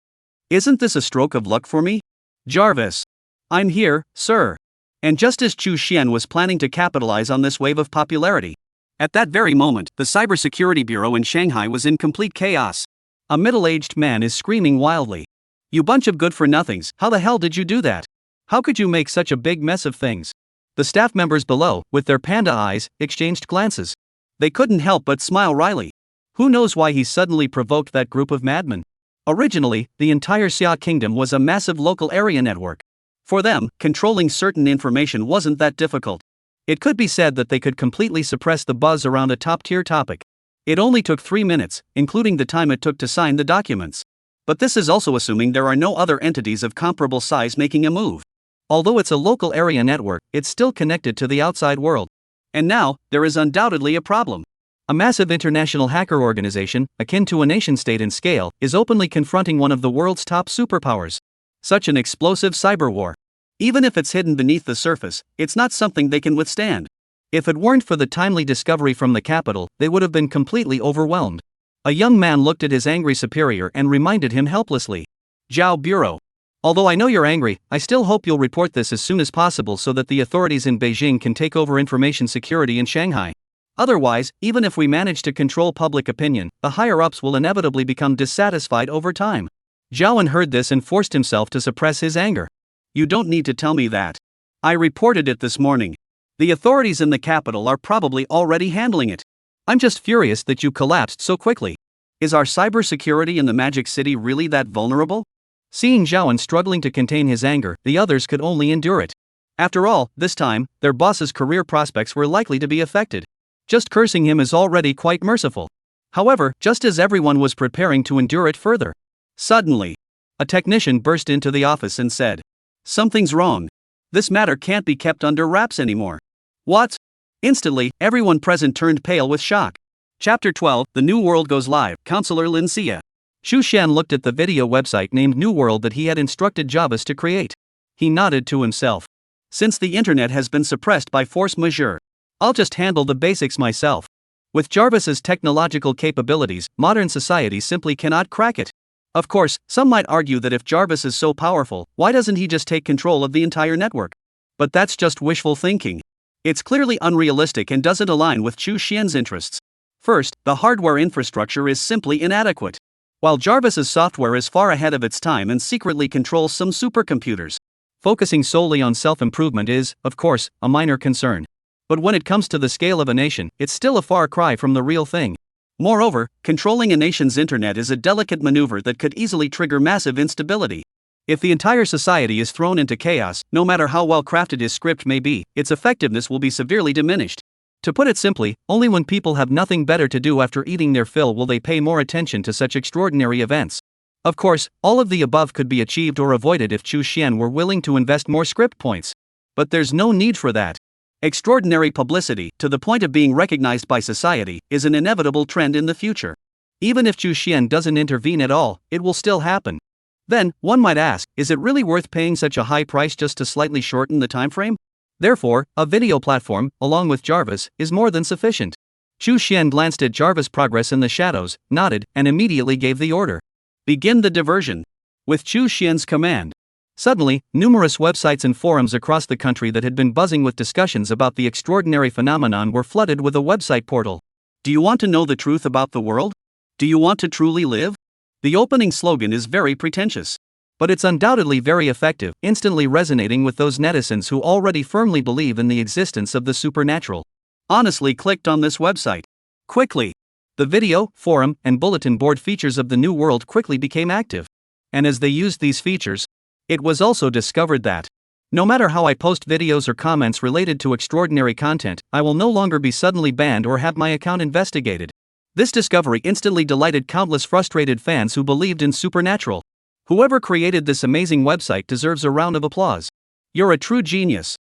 Isn't this a stroke of luck for me? Jarvis. I'm here, sir. And just as Chu Xian was planning to capitalize on this wave of popularity, at that very moment, the Cybersecurity Bureau in Shanghai was in complete chaos. A middle-aged man is screaming wildly. You bunch of good-for-nothings, how the hell did you do that? How could you make such a big mess of things? The staff members below, with their panda eyes, exchanged glances. They couldn't help but smile wryly. Who knows why he suddenly provoked that group of madmen? Originally, the entire Xia Kingdom was a massive local area network. For them, controlling certain information wasn't that difficult. It could be said that they could completely suppress the buzz around a top-tier topic. It only took 3 minutes, including the time it took to sign the documents. But this is also assuming there are no other entities of comparable size making a move. Although it's a local area network, it's still connected to the outside world. And now, there is undoubtedly a problem. A massive international hacker organization, akin to a nation-state in scale, is openly confronting one of the world's top superpowers. Such an explosive cyber war. Even if it's hidden beneath the surface, it's not something they can withstand. If it weren't for the timely discovery from the capital, they would have been completely overwhelmed. A young man looked at his angry superior and reminded him helplessly. Zhao Bureau. Although I know you're angry, I still hope you'll report this as soon as possible so that the authorities in Beijing can take over information security in Shanghai. Otherwise, even if we manage to control public opinion, the higher-ups will inevitably become dissatisfied over time. Zhaoan heard this and forced himself to suppress his anger. You don't need to tell me that. I reported it this morning. The authorities in the capital are probably already handling it. I'm just furious that you collapsed so quickly. Is our cybersecurity in the Magic City really that vulnerable? Seeing Zhaoan struggling to contain his anger, the others could only endure it. After all, this time, their boss's career prospects were likely to be affected. Just cursing him is already quite merciful. However, just as everyone was preparing to endure it further, suddenly, a technician burst into the office and said, "Something's wrong. This matter can't be kept under wraps anymore." What? Instantly, everyone present turned pale with shock. Chapter 12, The New World Goes Live, Counselor Lin Xia. Chu Xian looked at the video website named New World that he had instructed Jarvis to create. He nodded to himself. Since the internet has been suppressed by force majeure, I'll just handle the basics myself. With Jarvis's technological capabilities, modern society simply cannot crack it. Of course, some might argue that if Jarvis is so powerful, why doesn't he just take control of the entire network? But that's just wishful thinking. It's clearly unrealistic and doesn't align with Chu Xian's interests. First, the hardware infrastructure is simply inadequate. While Jarvis's software is far ahead of its time and secretly controls some supercomputers, Focusing solely on self-improvement is, of course, a minor concern. But when it comes to the scale of a nation, it's still a far cry from the real thing. Moreover, controlling a nation's internet is a delicate maneuver that could easily trigger massive instability. If the entire society is thrown into chaos, no matter how well crafted his script may be, its effectiveness will be severely diminished. To put it simply, only when people have nothing better to do after eating their fill will they pay more attention to such extraordinary events. Of course, all of the above could be achieved or avoided if Chu Xian were willing to invest more script points. But there's no need for that. Extraordinary publicity, to the point of being recognized by society, is an inevitable trend in the future. Even if Chu Xian doesn't intervene at all, it will still happen. Then, one might ask, is it really worth paying such a high price just to slightly shorten the time frame? Therefore, a video platform, along with Jarvis, is more than sufficient. Chu Xian glanced at Jarvis' progress in the shadows, nodded, and immediately gave the order. Begin the diversion. With Chu Xian's command. Suddenly, numerous websites and forums across the country that had been buzzing with discussions about the extraordinary phenomenon were flooded with a website portal. Do you want to know the truth about the world? Do you want to truly live? The opening slogan is very pretentious. But it's undoubtedly very effective, instantly resonating with those netizens who already firmly believe in the existence of the supernatural. Honestly clicked on this website. Quickly. The video, forum, and bulletin board features of the new world quickly became active. And as they used these features, it was also discovered that no matter how I post videos or comments related to extraordinary content, I will no longer be suddenly banned or have my account investigated. This discovery instantly delighted countless frustrated fans who believed in supernatural. Whoever created this amazing website deserves a round of applause. You're a true genius.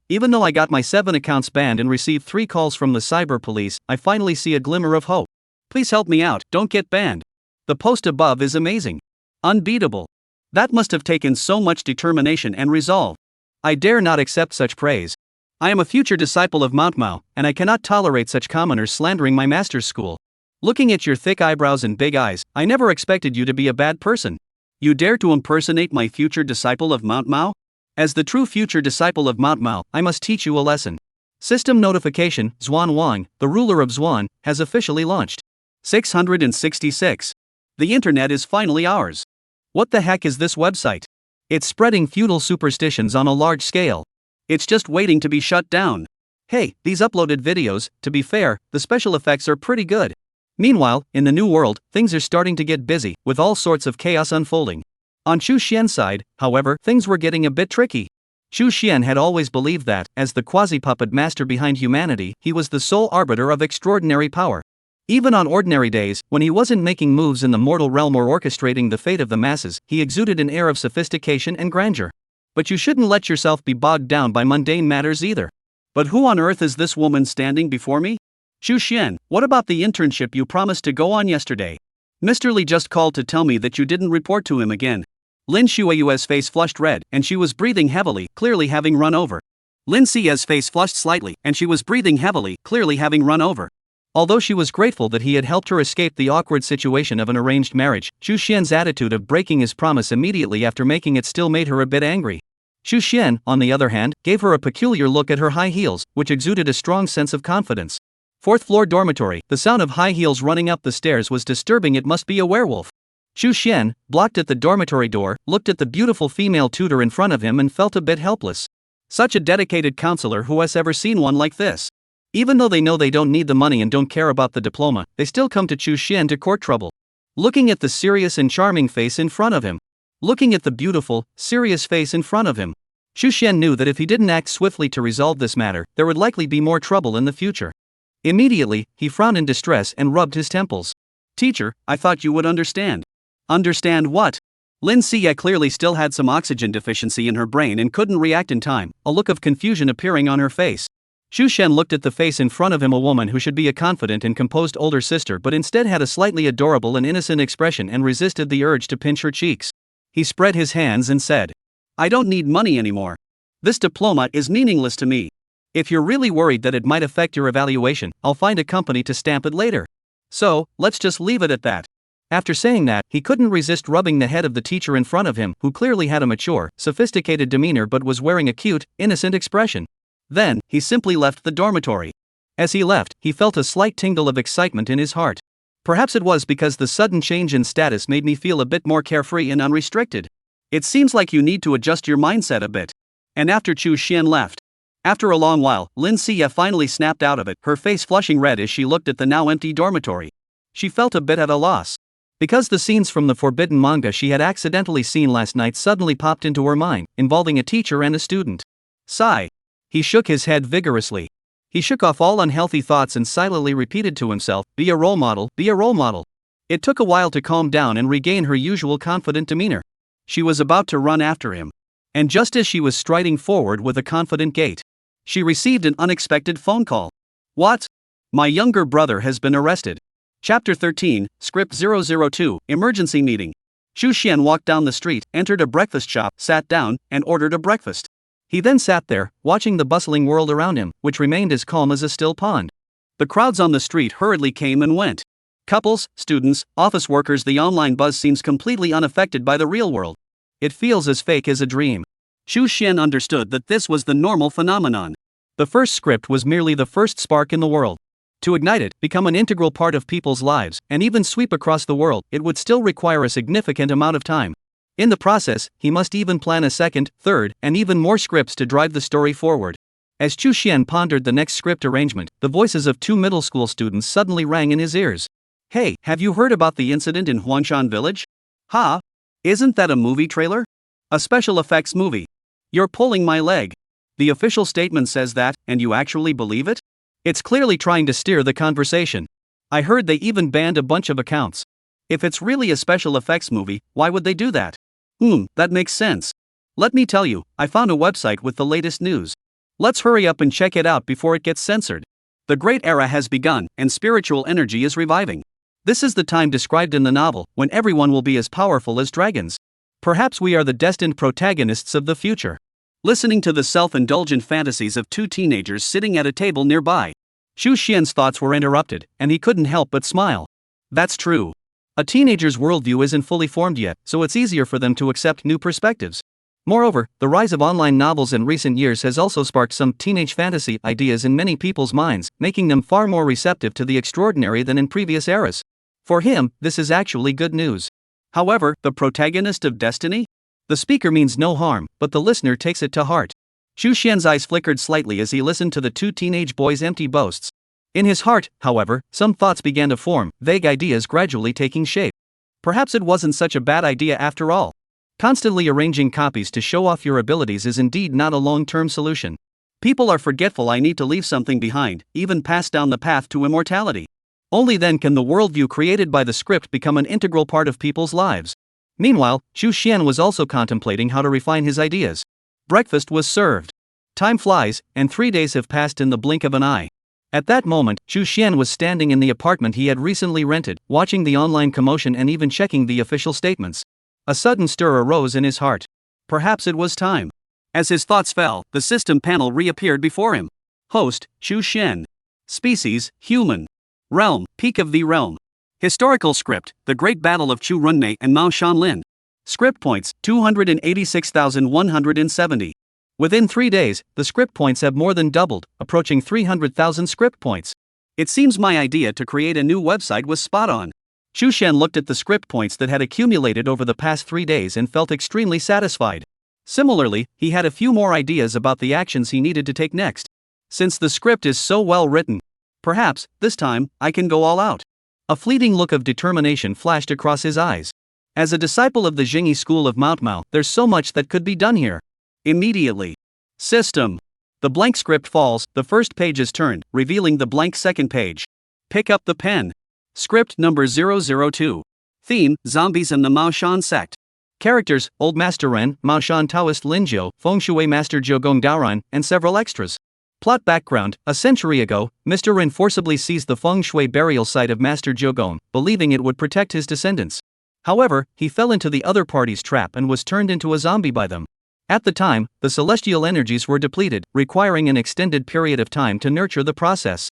Even though I got my 7 accounts banned and received 3 calls from the cyber police, I finally see a glimmer of hope. Please help me out, don't get banned. The post above is amazing. Unbeatable. That must have taken so much determination and resolve. I dare not accept such praise. I am a future disciple of Manhwa, and I cannot tolerate such commoners slandering my master's school. Looking at your thick eyebrows and big eyes, I never expected you to be a bad person. You dare to impersonate my future disciple of Manhwa? As the true future disciple of Manhwa, I must teach you a lesson. System notification, Zhuan Wang, the ruler of Zhuan, has officially launched. 666. The internet is finally ours. What the heck is this website? It's spreading feudal superstitions on a large scale. It's just waiting to be shut down. Hey, these uploaded videos, to be fair, the special effects are pretty good. Meanwhile, in the new world, things are starting to get busy, with all sorts of chaos unfolding. On Chu Xian's side, however, things were getting a bit tricky. Chu Xian had always believed that, as the quasi-puppet master behind humanity, he was the sole arbiter of extraordinary power. Even on ordinary days, when he wasn't making moves in the mortal realm or orchestrating the fate of the masses, he exuded an air of sophistication and grandeur. But you shouldn't let yourself be bogged down by mundane matters either. But who on earth is this woman standing before me? Chu Xian, what about the internship you promised to go on yesterday? Mr. Li just called to tell me that you didn't report to him again. Lin Shueyu's face flushed red, and she was breathing heavily, clearly having run over. Lin Xia's face flushed slightly, and she was breathing heavily, clearly having run over. Although she was grateful that he had helped her escape the awkward situation of an arranged marriage, Chu Xian's attitude of breaking his promise immediately after making it still made her a bit angry. Chu Xian, on the other hand, gave her a peculiar look at her high heels, which exuded a strong sense of confidence. 4th floor dormitory, the sound of high heels running up the stairs was disturbing. It must be a werewolf. Chu Xian, blocked at the dormitory door, looked at the beautiful female tutor in front of him and felt a bit helpless. Such a dedicated counselor, who has ever seen one like this? Even though they know they don't need the money and don't care about the diploma, they still come to Chu Xian to court trouble. Looking at the serious and charming face in front of him. Looking at the beautiful, serious face in front of him. Chu Xian knew that if he didn't act swiftly to resolve this matter, there would likely be more trouble in the future. Immediately, he frowned in distress and rubbed his temples. Teacher, I thought you would understand. Understand what? Lin Xia clearly still had some oxygen deficiency in her brain and couldn't react in time, a look of confusion appearing on her face. Chu Xian looked at the face in front of him, a woman who should be a confident and composed older sister but instead had a slightly adorable and innocent expression, and resisted the urge to pinch her cheeks. He spread his hands and said, I don't need money anymore. This diploma is meaningless to me. If you're really worried that it might affect your evaluation, I'll find a company to stamp it later. So, let's just leave it at that. After saying that, he couldn't resist rubbing the head of the teacher in front of him, who clearly had a mature, sophisticated demeanor but was wearing a cute, innocent expression. Then, he simply left the dormitory. As he left, he felt a slight tingle of excitement in his heart. Perhaps it was because the sudden change in status made me feel a bit more carefree and unrestricted. It seems like you need to adjust your mindset a bit. And after Chu Xian left. After a long while, Lin Xia finally snapped out of it, her face flushing red as she looked at the now empty dormitory. She felt a bit at a loss. Because the scenes from the forbidden manga she had accidentally seen last night suddenly popped into her mind, involving a teacher and a student. Sigh. He shook his head vigorously. He shook off all unhealthy thoughts and silently repeated to himself, "Be a role model, be a role model." It took a while to calm down and regain her usual confident demeanor. She was about to run after him. And just as she was striding forward with a confident gait, she received an unexpected phone call. What? My younger brother has been arrested. Chapter 13, Script 002, Emergency Meeting. Chu Xian walked down the street, entered a breakfast shop, sat down, and ordered a breakfast. He then sat there, watching the bustling world around him, which remained as calm as a still pond. The crowds on the street hurriedly came and went. Couples, students, office workers. The online buzz seems completely unaffected by the real world. It feels as fake as a dream. Chu Xian understood that this was the normal phenomenon. The first script was merely the first spark in the world. To ignite it, become an integral part of people's lives, and even sweep across the world, it would still require a significant amount of time. In the process, he must even plan a second, third, and even more scripts to drive the story forward. As Chu Xian pondered the next script arrangement, the voices of two middle school students suddenly rang in his ears. Hey, have you heard about the incident in Huangshan Village? Ha? Isn't that a movie trailer? A special effects movie. You're pulling my leg. The official statement says that, and you actually believe it? It's clearly trying to steer the conversation. I heard they even banned a bunch of accounts. If it's really a special effects movie, why would they do that? That makes sense. Let me tell you, I found a website with the latest news. Let's hurry up and check it out before it gets censored. The great era has begun, and spiritual energy is reviving. This is the time described in the novel, when everyone will be as powerful as dragons. Perhaps we are the destined protagonists of the future. Listening to the self-indulgent fantasies of two teenagers sitting at a table nearby, Chu Xian's thoughts were interrupted, and he couldn't help but smile. That's true. A teenager's worldview isn't fully formed yet, so it's easier for them to accept new perspectives. Moreover, the rise of online novels in recent years has also sparked some teenage fantasy ideas in many people's minds, making them far more receptive to the extraordinary than in previous eras. For him, this is actually good news. However, the protagonist of destiny? The speaker means no harm, but the listener takes it to heart. Chu Xian's eyes flickered slightly as he listened to the two teenage boys' empty boasts. In his heart, however, some thoughts began to form, vague ideas gradually taking shape. Perhaps it wasn't such a bad idea after all. Constantly arranging copies to show off your abilities is indeed not a long-term solution. People are forgetful. I need to leave something behind, even pass down the path to immortality. Only then can the worldview created by the script become an integral part of people's lives. Meanwhile, Chu Xian was also contemplating how to refine his ideas. Breakfast was served. Time flies, and 3 days have passed in the blink of an eye. At that moment, Chu Xian was standing in the apartment he had recently rented, watching the online commotion and even checking the official statements. A sudden stir arose in his heart. Perhaps it was time. As his thoughts fell, the system panel reappeared before him. Host, Chu Xian. Species, human. Realm, peak of the realm. Historical script, The Great Battle of Chu Runmei and Mao Shanlin. Script points, 286,170. Within 3 days, the script points have more than doubled, approaching 300,000 script points. It seems my idea to create a new website was spot on. Chu Xian looked at the script points that had accumulated over the past 3 days and felt extremely satisfied. Similarly, he had a few more ideas about the actions he needed to take next. Since the script is so well written, perhaps, this time, I can go all out. A fleeting look of determination flashed across his eyes. As a disciple of the Jingyi school of Mao, there's so much that could be done here. Immediately. System. The blank script falls, the first page is turned, revealing the blank second page. Pick up the pen. Script number 002. Theme, Zombies and the Mao Shan sect. Characters, Old Master Ren, Mao Shan Taoist Lin Jiu, Feng Shui Master Jiugong Daoran, and several extras. Plot background: a century ago, Mr. Ren forcibly seized the Feng Shui burial site of Master Jiugong, believing it would protect his descendants. However, he fell into the other party's trap and was turned into a zombie by them. At the time, the celestial energies were depleted, requiring an extended period of time to nurture the process.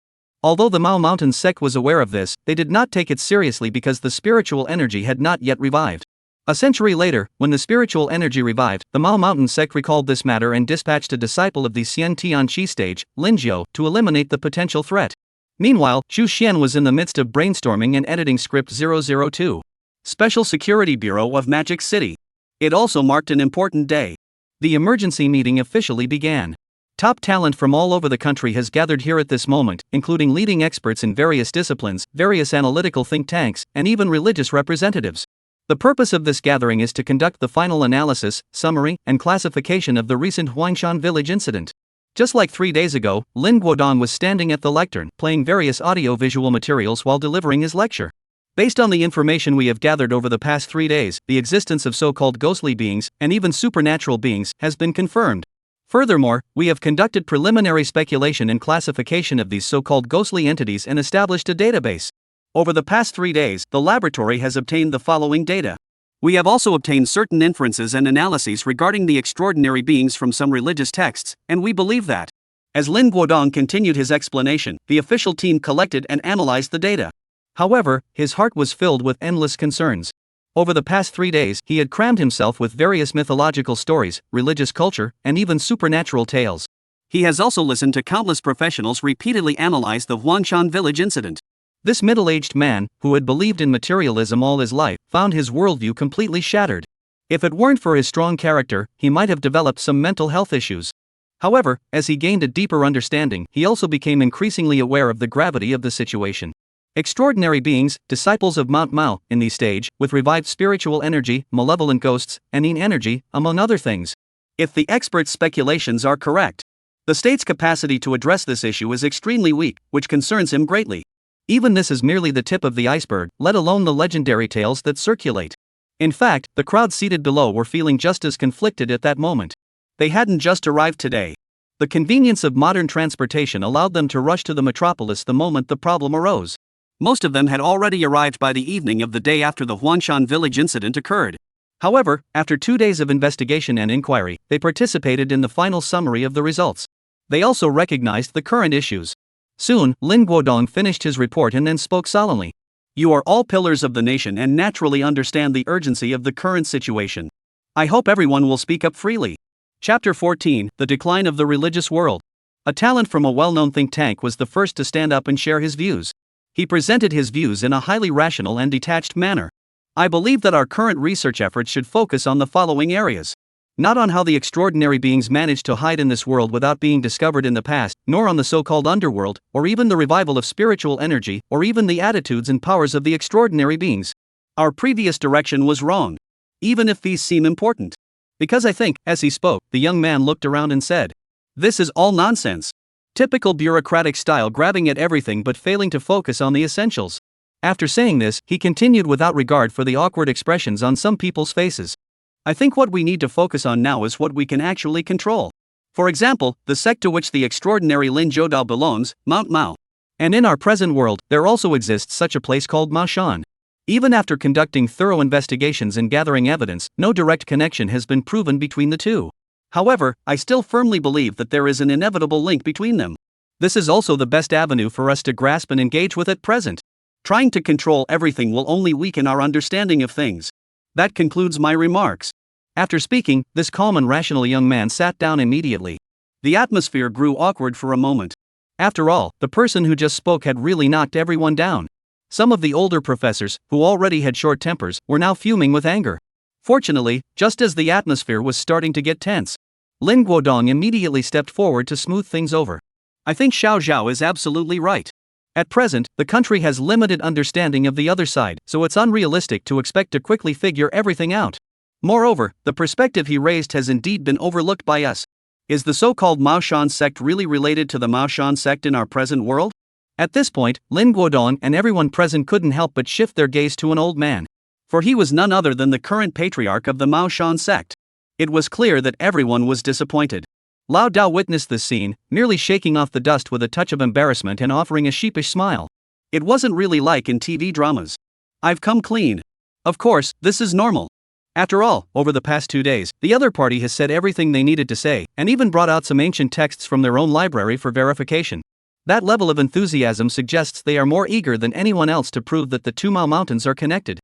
Although the Mao Mountain sect was aware of this, they did not take it seriously because the spiritual energy had not yet revived. A century later, when the spiritual energy revived, the Mao Mountain sect recalled this matter and dispatched a disciple of the Xian Tianqi stage, Lin Jiu, to eliminate the potential threat. Meanwhile, Chu Xian was in the midst of brainstorming and editing script 002. Special Security Bureau of Magic City. It also marked an important day. The emergency meeting officially began. Top talent from all over the country has gathered here at this moment, including leading experts in various disciplines, various analytical think tanks, and even religious representatives. The purpose of this gathering is to conduct the final analysis, summary, and classification of the recent Huangshan village incident. Just like 3 days ago, Lin Guodong was standing at the lectern, playing various audio-visual materials while delivering his lecture. Based on the information we have gathered over the past 3 days, the existence of so-called ghostly beings, and even supernatural beings, has been confirmed. Furthermore, we have conducted preliminary speculation and classification of these so-called ghostly entities and established a database. Over the past 3 days, the laboratory has obtained the following data. We have also obtained certain inferences and analyses regarding the extraordinary beings from some religious texts, and we believe that. As Lin Guodong continued his explanation, the official team collected and analyzed the data. However, his heart was filled with endless concerns. Over the past 3 days, he had crammed himself with various mythological stories, religious culture, and even supernatural tales. He has also listened to countless professionals repeatedly analyze the Huangshan village incident. This middle-aged man, who had believed in materialism all his life, found his worldview completely shattered. If it weren't for his strong character, he might have developed some mental health issues. However, as he gained a deeper understanding, he also became increasingly aware of the gravity of the situation. Extraordinary beings, disciples of Mount Mao, in the stage, with revived spiritual energy, malevolent ghosts, and yin energy, among other things. If the experts' speculations are correct, the state's capacity to address this issue is extremely weak, which concerns him greatly. Even this is merely the tip of the iceberg, let alone the legendary tales that circulate. In fact, the crowd seated below were feeling just as conflicted at that moment. They hadn't just arrived today. The convenience of modern transportation allowed them to rush to the metropolis the moment the problem arose. Most of them had already arrived by the evening of the day after the Huangshan village incident occurred. However, after 2 days of investigation and inquiry, they participated in the final summary of the results. They also recognized the current issues. Soon, Lin Guodong finished his report and then spoke solemnly. You are all pillars of the nation and naturally understand the urgency of the current situation. I hope everyone will speak up freely. Chapter 14, The Decline of the Religious World. A talent from a well-known think tank was the first to stand up and share his views. He presented his views in a highly rational and detached manner. I believe that our current research efforts should focus on the following areas. Not on how the extraordinary beings managed to hide in this world without being discovered in the past, nor on the so-called underworld, or even the revival of spiritual energy, or even the attitudes and powers of the extraordinary beings. Our previous direction was wrong. Even if these seem important. Because I think, as he spoke, the young man looked around and said, "This is all nonsense." Typical bureaucratic style, grabbing at everything but failing to focus on the essentials. After saying this, he continued without regard for the awkward expressions on some people's faces. I think what we need to focus on now is what we can actually control. For example, the sect to which the extraordinary Lin Jiudao belongs, Mount Mao. And in our present world, there also exists such a place called Maoshan. Even after conducting thorough investigations and gathering evidence, no direct connection has been proven between the two. However, I still firmly believe that there is an inevitable link between them. This is also the best avenue for us to grasp and engage with at present. Trying to control everything will only weaken our understanding of things. That concludes my remarks. After speaking, this calm and rational young man sat down immediately. The atmosphere grew awkward for a moment. After all, the person who just spoke had really knocked everyone down. Some of the older professors, who already had short tempers, were now fuming with anger. Fortunately, just as the atmosphere was starting to get tense, Lin Guodong immediately stepped forward to smooth things over. I think Xiao Zhao is absolutely right. At present, the country has limited understanding of the other side, so it's unrealistic to expect to quickly figure everything out. Moreover, the perspective he raised has indeed been overlooked by us. Is the so-called Maoshan sect really related to the Maoshan sect in our present world? At this point, Lin Guodong and everyone present couldn't help but shift their gaze to an old man. For he was none other than the current patriarch of the Maoshan sect. It was clear that everyone was disappointed. Lao Dao witnessed this scene, nearly shaking off the dust with a touch of embarrassment and offering a sheepish smile. It wasn't really like in TV dramas. I've come clean. Of course, this is normal. After all, over the past 2 days, the other party has said everything they needed to say, and even brought out some ancient texts from their own library for verification. That level of enthusiasm suggests they are more eager than anyone else to prove that the two Mao mountains are connected.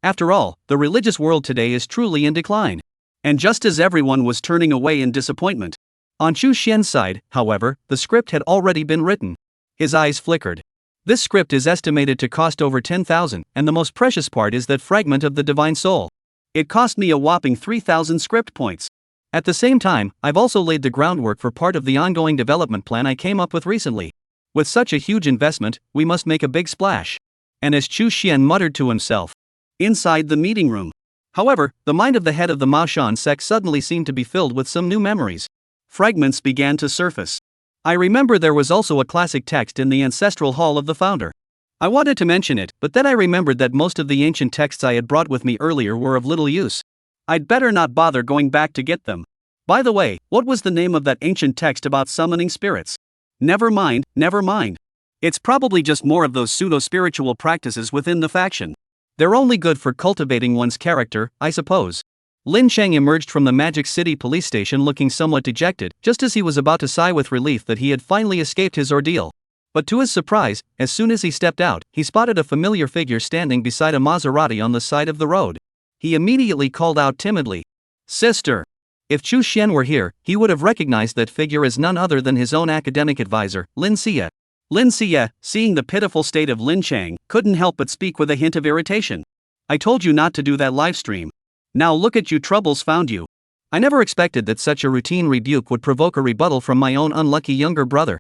After all, the religious world today is truly in decline. And just as everyone was turning away in disappointment, on Chu Xian's side, however, the script had already been written. His eyes flickered. This script is estimated to cost over 10,000, and the most precious part is that fragment of the divine soul. It cost me a whopping 3,000 script points. At the same time, I've also laid the groundwork for part of the ongoing development plan I came up with recently. With such a huge investment, we must make a big splash. And as Chu Xian muttered to himself, inside the meeting room. However, the mind of the head of the Mao Shan sect suddenly seemed to be filled with some new memories. Fragments began to surface. I remember there was also a classic text in the ancestral hall of the founder. I wanted to mention it, but then I remembered that most of the ancient texts I had brought with me earlier were of little use. I'd better not bother going back to get them. By the way, what was the name of that ancient text about summoning spirits? Never mind, never mind. It's probably just more of those pseudo-spiritual practices within the faction. They're only good for cultivating one's character, I suppose. Lin Cheng emerged from the Magic City police station looking somewhat dejected, just as he was about to sigh with relief that he had finally escaped his ordeal. But to his surprise, as soon as he stepped out, he spotted a familiar figure standing beside a Maserati on the side of the road. He immediately called out timidly, "Sister!" If Chu Xian were here, he would have recognized that figure as none other than his own academic advisor, Lin Xie. Lin Xie, seeing the pitiful state of Lin Cheng, couldn't help but speak with a hint of irritation. "I told you not to do that live stream. Now look at you, troubles found you." I never expected that such a routine rebuke would provoke a rebuttal from my own unlucky younger brother.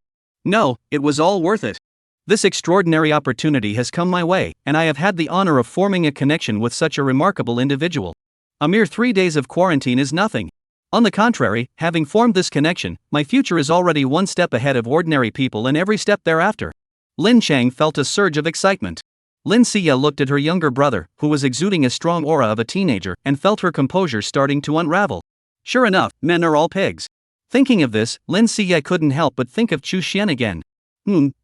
No, it was all worth it. This extraordinary opportunity has come my way, and I have had the honor of forming a connection with such a remarkable individual. A mere 3 days of quarantine is nothing. On the contrary, having formed this connection, my future is already one step ahead of ordinary people and every step thereafter. Lin Cheng felt a surge of excitement. Lin Xie looked at her younger brother, who was exuding a strong aura of a teenager, and felt her composure starting to unravel. Sure enough, men are all pigs. Thinking of this, Lin Xie couldn't help but think of Chu Xian again.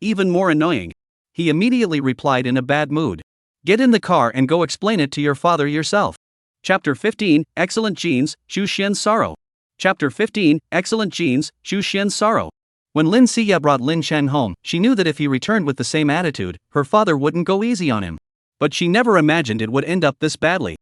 Even more annoying. He immediately replied in a bad mood. "Get in the car and go explain it to your father yourself." Chapter 15, Excellent Genes, Chu Xian's Sorrow. Chapter 15, Excellent Genes, Chu Xian's Sorrow. When Lin Xie brought Lin Cheng home, she knew that if he returned with the same attitude, her father wouldn't go easy on him. But she never imagined it would end up this badly.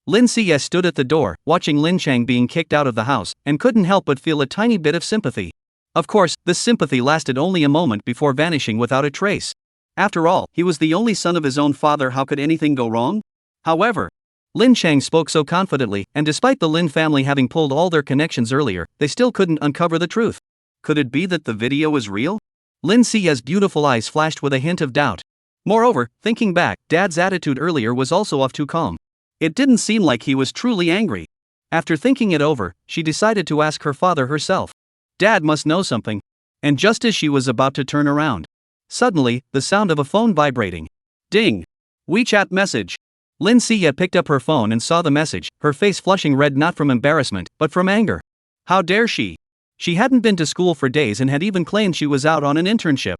Lin Xie stood at the door, watching Lin Cheng being kicked out of the house, and couldn't help but feel a tiny bit of sympathy. Of course, this sympathy lasted only a moment before vanishing without a trace. After all, he was the only son of his own father. How could anything go wrong? However, Lin Cheng spoke so confidently, and despite the Lin family having pulled all their connections earlier, they still couldn't uncover the truth. Could it be that the video was real? Lin Xie's beautiful eyes flashed with a hint of doubt. Moreover, thinking back, Dad's attitude earlier was also off too calm. It didn't seem like he was truly angry. After thinking it over, she decided to ask her father herself. Dad must know something. And just as she was about to turn around, suddenly, the sound of a phone vibrating. Ding! WeChat message. Lin Xie picked up her phone and saw the message, her face flushing red not from embarrassment, but from anger. How dare she? She hadn't been to school for days and had even claimed she was out on an internship.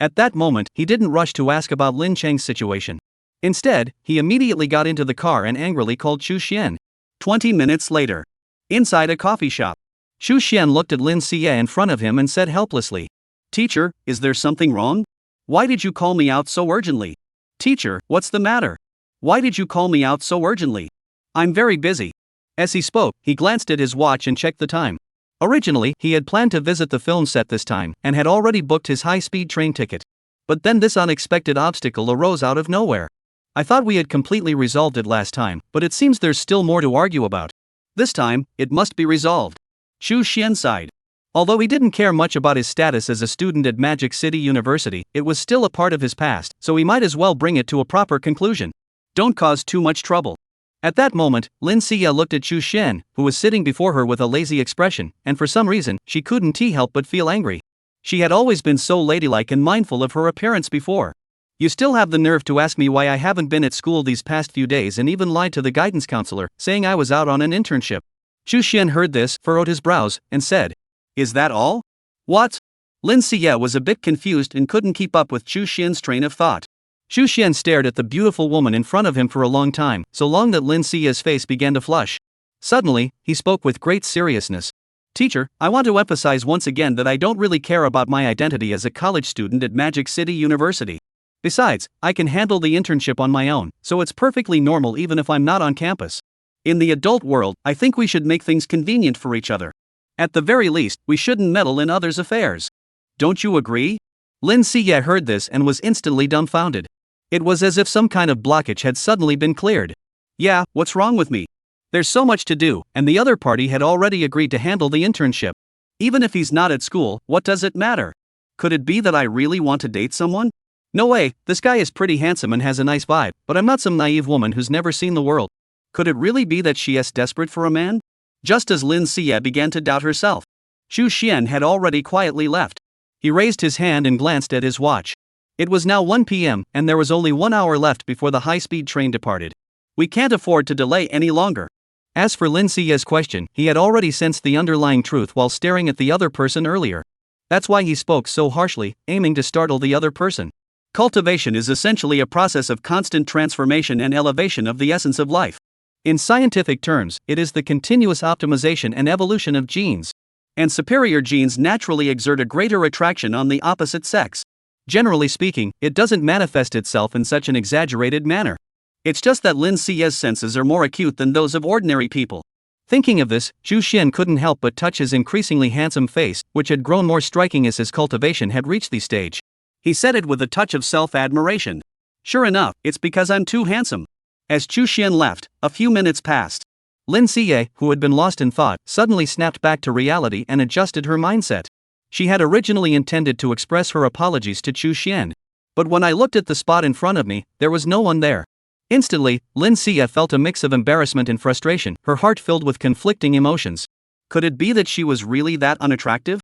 At that moment, he didn't rush to ask about Lin Cheng's situation. Instead, he immediately got into the car and angrily called Chu Xian. 20 minutes later. Inside a coffee shop. Chu Xian looked at Lin Xie in front of him and said helplessly, "Teacher, is there something wrong? Why did you call me out so urgently? Teacher, what's the matter? Why did you call me out so urgently? I'm very busy." As he spoke, he glanced at his watch and checked the time. Originally, he had planned to visit the film set this time, and had already booked his high-speed train ticket. But then this unexpected obstacle arose out of nowhere. "I thought we had completely resolved it last time, but it seems there's still more to argue about. This time, it must be resolved." Chu Xian sighed. Although he didn't care much about his status as a student at Magic City University, it was still a part of his past, so he might as well bring it to a proper conclusion. Don't cause too much trouble. At that moment, Lin Xie looked at Chu Xian, who was sitting before her with a lazy expression, and for some reason, she couldn't help but feel angry. She had always been so ladylike and mindful of her appearance before. "You still have the nerve to ask me why I haven't been at school these past few days and even lied to the guidance counselor, saying I was out on an internship." Chu Xian heard this, furrowed his brows, and said, "Is that all?" "What?" Lin Xie was a bit confused and couldn't keep up with Chu Xian's train of thought. Chu Xian stared at the beautiful woman in front of him for a long time, so long that Lin Xie's face began to flush. Suddenly, he spoke with great seriousness. "Teacher, I want to emphasize once again that I don't really care about my identity as a college student at Magic City University. Besides, I can handle the internship on my own, so it's perfectly normal even if I'm not on campus. In the adult world, I think we should make things convenient for each other. At the very least, we shouldn't meddle in others' affairs. Don't you agree?" Lin Xie heard this and was instantly dumbfounded. It was as if some kind of blockage had suddenly been cleared. "Yeah, what's wrong with me? There's so much to do, and the other party had already agreed to handle the internship. Even if he's not at school, what does it matter? Could it be that I really want to date someone? No way, this guy is pretty handsome and has a nice vibe, but I'm not some naive woman who's never seen the world. Could it really be that she is desperate for a man? Just as Lin Xie began to doubt herself, Chu Xian had already quietly left. He raised his hand and glanced at his watch. It was now 1 p.m., and there was only 1 hour left before the high-speed train departed. We can't afford to delay any longer. As for Lin Xie's question, he had already sensed the underlying truth while staring at the other person earlier. That's why he spoke so harshly, aiming to startle the other person. Cultivation is essentially a process of constant transformation and elevation of the essence of life. In scientific terms, it is the continuous optimization and evolution of genes. And superior genes naturally exert a greater attraction on the opposite sex. Generally speaking, it doesn't manifest itself in such an exaggerated manner. It's just that Lin Xie's senses are more acute than those of ordinary people. Thinking of this, Chu Xian couldn't help but touch his increasingly handsome face, which had grown more striking as his cultivation had reached the stage. He said it with a touch of self-admiration. Sure enough, it's because I'm too handsome. As Chu Xian left, a few minutes passed. Lin Xie, who had been lost in thought, suddenly snapped back to reality and adjusted her mindset. She had originally intended to express her apologies to Chu Xian. But when I looked at the spot in front of me, there was no one there. Instantly, Lin Xie felt a mix of embarrassment and frustration, her heart filled with conflicting emotions. Could it be that she was really that unattractive?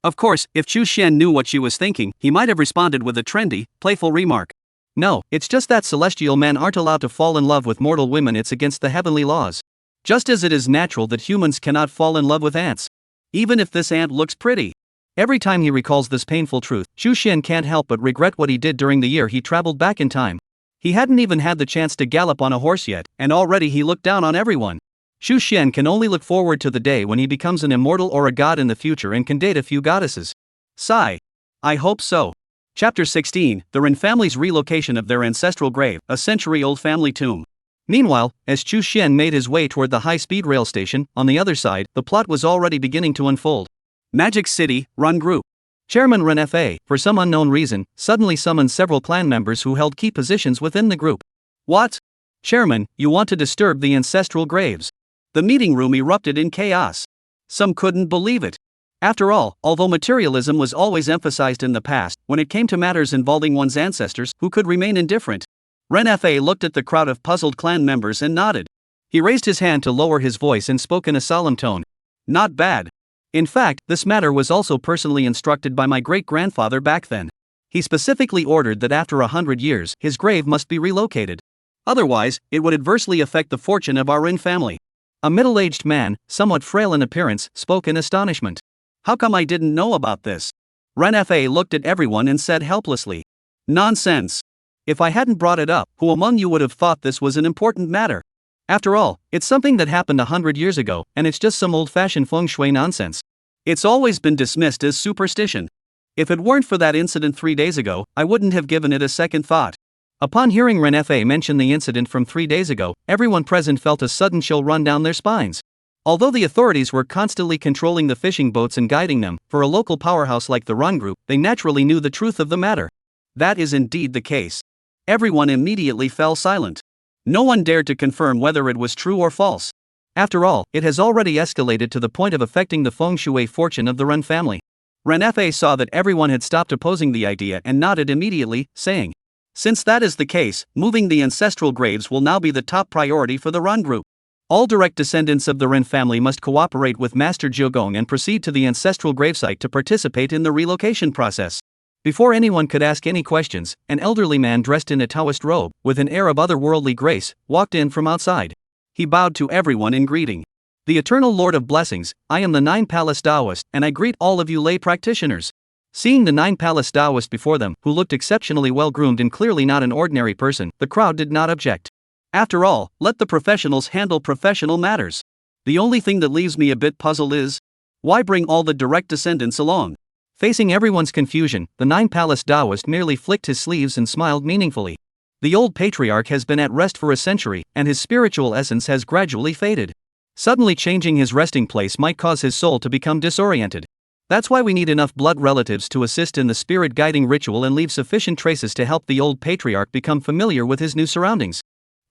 Of course, if Chu Xian knew what she was thinking, he might have responded with a trendy, playful remark. No, it's just that celestial men aren't allowed to fall in love with mortal women. It's against the heavenly laws. Just as it is natural that humans cannot fall in love with ants. Even if this ant looks pretty. Every time he recalls this painful truth, Chu Xian can't help but regret what he did during the year he traveled back in time. He hadn't even had the chance to gallop on a horse yet, and already he looked down on everyone. Chu Xian can only look forward to the day when he becomes an immortal or a god in the future and can date a few goddesses. Sigh. I hope so. Chapter 16, the Ren family's relocation of their ancestral grave, a century-old family tomb. Meanwhile, as Chu Xian made his way toward the high-speed rail station, on the other side, the plot was already beginning to unfold. Magic City, Run Group. Chairman Ren Fa, for some unknown reason, suddenly summoned several clan members who held key positions within the group. What? Chairman, you want to disturb the ancestral graves? The meeting room erupted in chaos. Some couldn't believe it. After all, although materialism was always emphasized in the past, when it came to matters involving one's ancestors, who could remain indifferent? Ren Fa looked at the crowd of puzzled clan members and nodded. He raised his hand to lower his voice and spoke in a solemn tone. Not bad. In fact, this matter was also personally instructed by my great-grandfather back then. He specifically ordered that after 100 years, his grave must be relocated. Otherwise, it would adversely affect the fortune of our Ren family. A middle-aged man, somewhat frail in appearance, spoke in astonishment. How come I didn't know about this? Ren Fa looked at everyone and said helplessly. Nonsense. If I hadn't brought it up, who among you would have thought this was an important matter? After all, it's something that happened 100 years ago, and it's just some old-fashioned feng shui nonsense. It's always been dismissed as superstition. If it weren't for that incident 3 days ago, I wouldn't have given it a second thought. Upon hearing Ren Fa mention the incident from 3 days ago, everyone present felt a sudden chill run down their spines. Although the authorities were constantly controlling the fishing boats and guiding them, for a local powerhouse like the Run Group, they naturally knew the truth of the matter. That is indeed the case. Everyone immediately fell silent. No one dared to confirm whether it was true or false. After all, it has already escalated to the point of affecting the feng shui fortune of the Ren family. Ren Fa saw that everyone had stopped opposing the idea and nodded immediately, saying, since that is the case, moving the ancestral graves will now be the top priority for the Run Group. All direct descendants of the Ren family must cooperate with Master Jiugong and proceed to the ancestral gravesite to participate in the relocation process. Before anyone could ask any questions, an elderly man dressed in a Daoist robe, with an air of otherworldly grace, walked in from outside. He bowed to everyone in greeting. The Eternal Lord of Blessings, I am the Nine Palace Daoist, and I greet all of you lay practitioners. Seeing the Nine Palace Daoist before them, who looked exceptionally well-groomed and clearly not an ordinary person, the crowd did not object. After all, let the professionals handle professional matters. The only thing that leaves me a bit puzzled is, why bring all the direct descendants along? Facing everyone's confusion, the Nine Palace Daoist merely flicked his sleeves and smiled meaningfully. The old patriarch has been at rest for a century, and his spiritual essence has gradually faded. Suddenly changing his resting place might cause his soul to become disoriented. That's why we need enough blood relatives to assist in the spirit guiding ritual and leave sufficient traces to help the old patriarch become familiar with his new surroundings.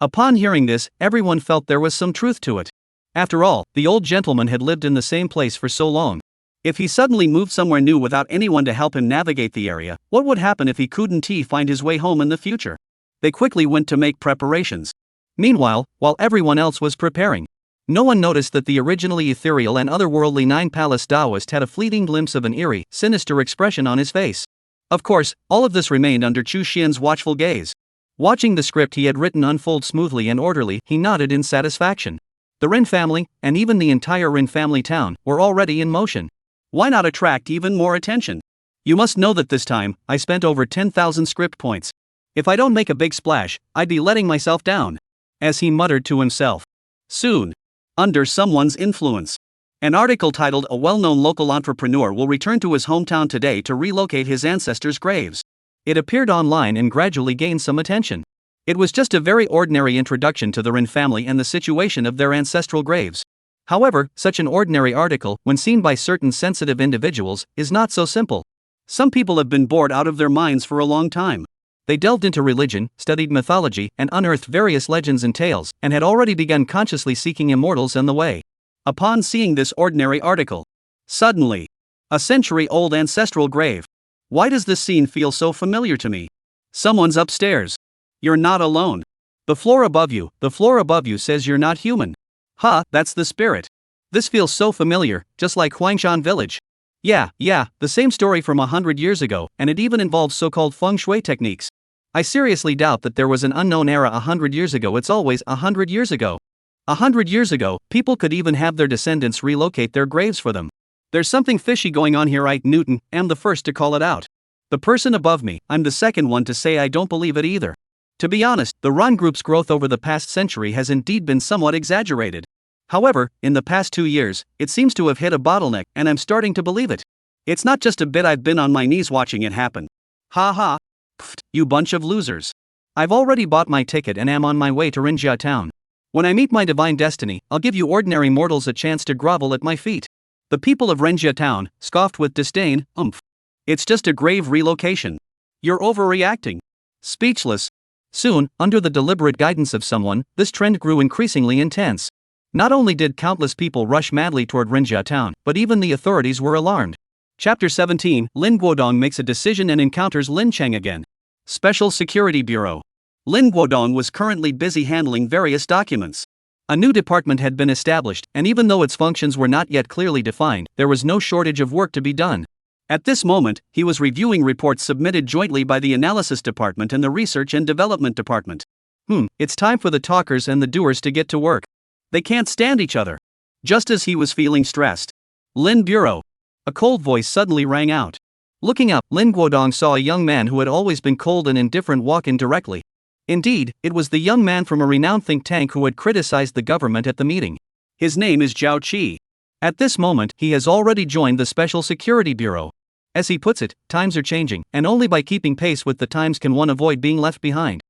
Upon hearing this, everyone felt there was some truth to it. After all, the old gentleman had lived in the same place for so long. If he suddenly moved somewhere new without anyone to help him navigate the area, what would happen if he couldn't find his way home in the future? They quickly went to make preparations. Meanwhile, while everyone else was preparing, no one noticed that the originally ethereal and otherworldly nine-palace Daoist had a fleeting glimpse of an eerie, sinister expression on his face. Of course, all of this remained under Chu Xian's watchful gaze. Watching the script he had written unfold smoothly and orderly, he nodded in satisfaction. The Rin family, and even the entire Rin family town, were already in motion. Why not attract even more attention? You must know that this time, I spent over 10,000 script points. If I don't make a big splash, I'd be letting myself down. As he muttered to himself. Soon. Under someone's influence. An article titled "A well-known local entrepreneur will return to his hometown today to relocate his ancestors' graves." It appeared online and gradually gained some attention. It was just a very ordinary introduction to the Rin family and the situation of their ancestral graves. However, such an ordinary article, when seen by certain sensitive individuals, is not so simple. Some people have been bored out of their minds for a long time. They delved into religion, studied mythology, and unearthed various legends and tales, and had already begun consciously seeking immortals and the way. Upon seeing this ordinary article, suddenly, a century-old ancestral grave. Why does this scene feel so familiar to me? Someone's upstairs. You're not alone. The floor above you says you're not human. Huh, that's the spirit. This feels so familiar, just like Huangshan village. Yeah, the same story from 100 years ago, and it even involves so-called feng shui techniques. I seriously doubt that there was an unknown era 100 years ago. It's always 100 years ago. 100 years ago, people could even have their descendants relocate their graves for them. There's something fishy going on here. I, Newton, am the first to call it out. The person above me, I'm the second one to say I don't believe it either. To be honest, the Ran group's growth over the past century has indeed been somewhat exaggerated. However, in the past 2 years, it seems to have hit a bottleneck, and I'm starting to believe it. It's not just a bit. I've been on my knees watching it happen. Ha ha. Pfft, you bunch of losers. I've already bought my ticket and am on my way to Rinjia town. When I meet my divine destiny, I'll give you ordinary mortals a chance to grovel at my feet. The people of Rinjia town scoffed with disdain. It's just a grave relocation. You're overreacting. Speechless. Soon, under the deliberate guidance of someone, this trend grew increasingly intense. Not only did countless people rush madly toward Rinjia town, but even the authorities were alarmed. Chapter 17, Lin Guodong makes a decision and encounters Lin Cheng again. Special Security Bureau. Lin Guodong was currently busy handling various documents. A new department had been established, and even though its functions were not yet clearly defined, there was no shortage of work to be done. At this moment, he was reviewing reports submitted jointly by the Analysis Department and the Research and Development Department. It's time for the talkers and the doers to get to work. They can't stand each other. Just as he was feeling stressed. Lin Bureau. A cold voice suddenly rang out. Looking up, Lin Guodong saw a young man who had always been cold and indifferent walk in directly. Indeed, it was the young man from a renowned think tank who had criticized the government at the meeting. His name is Zhao Qi. At this moment, he has already joined the Special Security Bureau. As he puts it, times are changing, and only by keeping pace with the times can one avoid being left behind.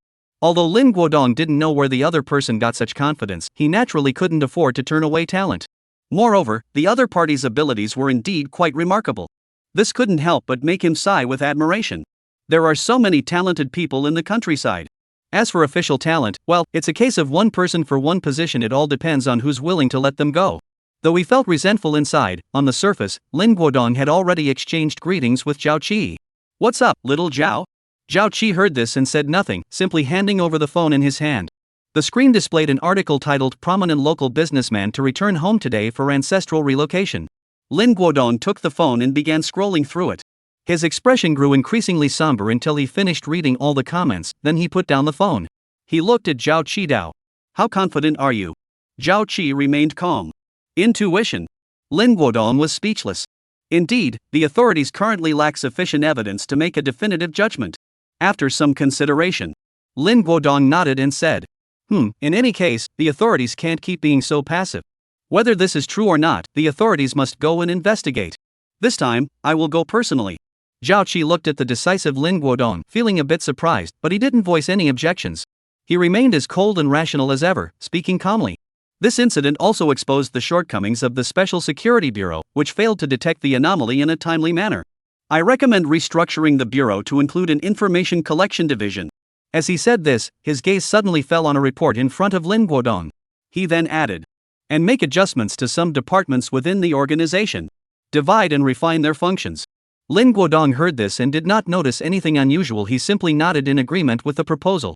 Although Lin Guodong didn't know where the other person got such confidence, he naturally couldn't afford to turn away talent. Moreover, the other party's abilities were indeed quite remarkable. This couldn't help but make him sigh with admiration. There are so many talented people in the countryside. As for official talent, well, it's a case of one person for one position. It all depends on who's willing to let them go. Though he felt resentful inside, on the surface, Lin Guodong had already exchanged greetings with Zhao Qi. "What's up, little Zhao?" Zhao Qi heard this and said nothing, simply handing over the phone in his hand. The screen displayed an article titled "Prominent Local Businessman to Return Home Today for Ancestral Relocation." Lin Guodong took the phone and began scrolling through it. His expression grew increasingly somber until he finished reading all the comments, then he put down the phone. He looked at Zhao Qi. "Dao. How confident are you?" Zhao Qi remained calm. Intuition. Lin Guodong was speechless. Indeed, the authorities currently lack sufficient evidence to make a definitive judgment. After some consideration, Lin Guodong nodded and said, In any case, the authorities can't keep being so passive. Whether this is true or not, the authorities must go and investigate. This time, I will go personally." Zhao Qi looked at the decisive Lin Guodong, feeling a bit surprised, but he didn't voice any objections. He remained as cold and rational as ever, speaking calmly. This incident also exposed the shortcomings of the Special Security Bureau, which failed to detect the anomaly in a timely manner. "I recommend restructuring the Bureau to include an information collection division." As he said this, his gaze suddenly fell on a report in front of Lin Guodong. He then added, and make adjustments to some departments within the organization. Divide and refine their functions. Lin Guodong heard this and did not notice anything unusual. He simply nodded in agreement with the proposal.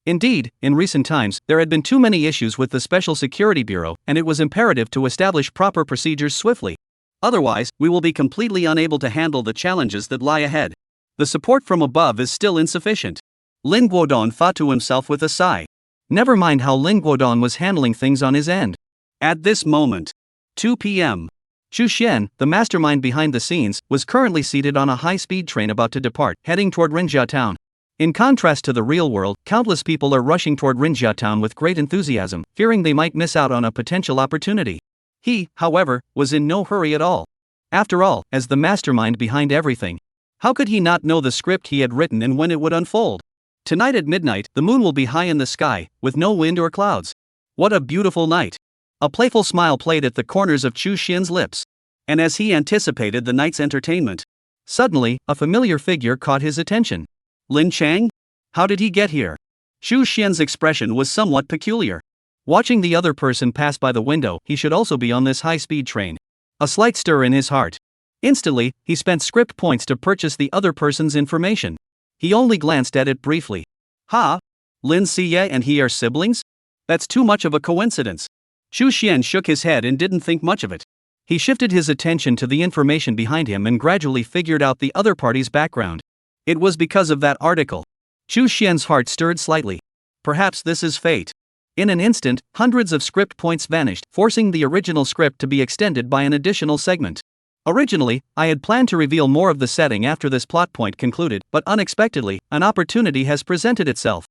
Indeed, in recent times, there had been too many issues with the Special Security Bureau, and it was imperative to establish proper procedures swiftly. Otherwise, we will be completely unable to handle the challenges that lie ahead. The support from above is still insufficient. Lin Guodong thought to himself with a sigh. Never mind how Lin Guodong was handling things on his end. At this moment, 2 p.m. Xu Xian, the mastermind behind the scenes, was currently seated on a high-speed train about to depart, heading toward Rinjia town. In contrast to the real world, countless people are rushing toward Rinjia town with great enthusiasm, fearing they might miss out on a potential opportunity. He, however, was in no hurry at all. After all, as the mastermind behind everything, how could he not know the script he had written and when it would unfold? Tonight at midnight, the moon will be high in the sky, with no wind or clouds. What a beautiful night! A playful smile played at the corners of Xu Xian's lips. And as he anticipated the night's entertainment, suddenly, a familiar figure caught his attention. Lin Chang? How did he get here? Xu Xian's expression was somewhat peculiar. Watching the other person pass by the window, he should also be on this high-speed train. A slight stir in his heart. Instantly, he spent script points to purchase the other person's information. He only glanced at it briefly. Ha! Lin Xie and he are siblings? That's too much of a coincidence. Xu Xian shook his head and didn't think much of it. He shifted his attention to the information behind him and gradually figured out the other party's background. It was because of that article. Xu Xian's heart stirred slightly. Perhaps this is fate. In an instant, hundreds of script points vanished, forcing the original script to be extended by an additional segment. Originally, I had planned to reveal more of the setting after this plot point concluded, but unexpectedly, an opportunity has presented itself.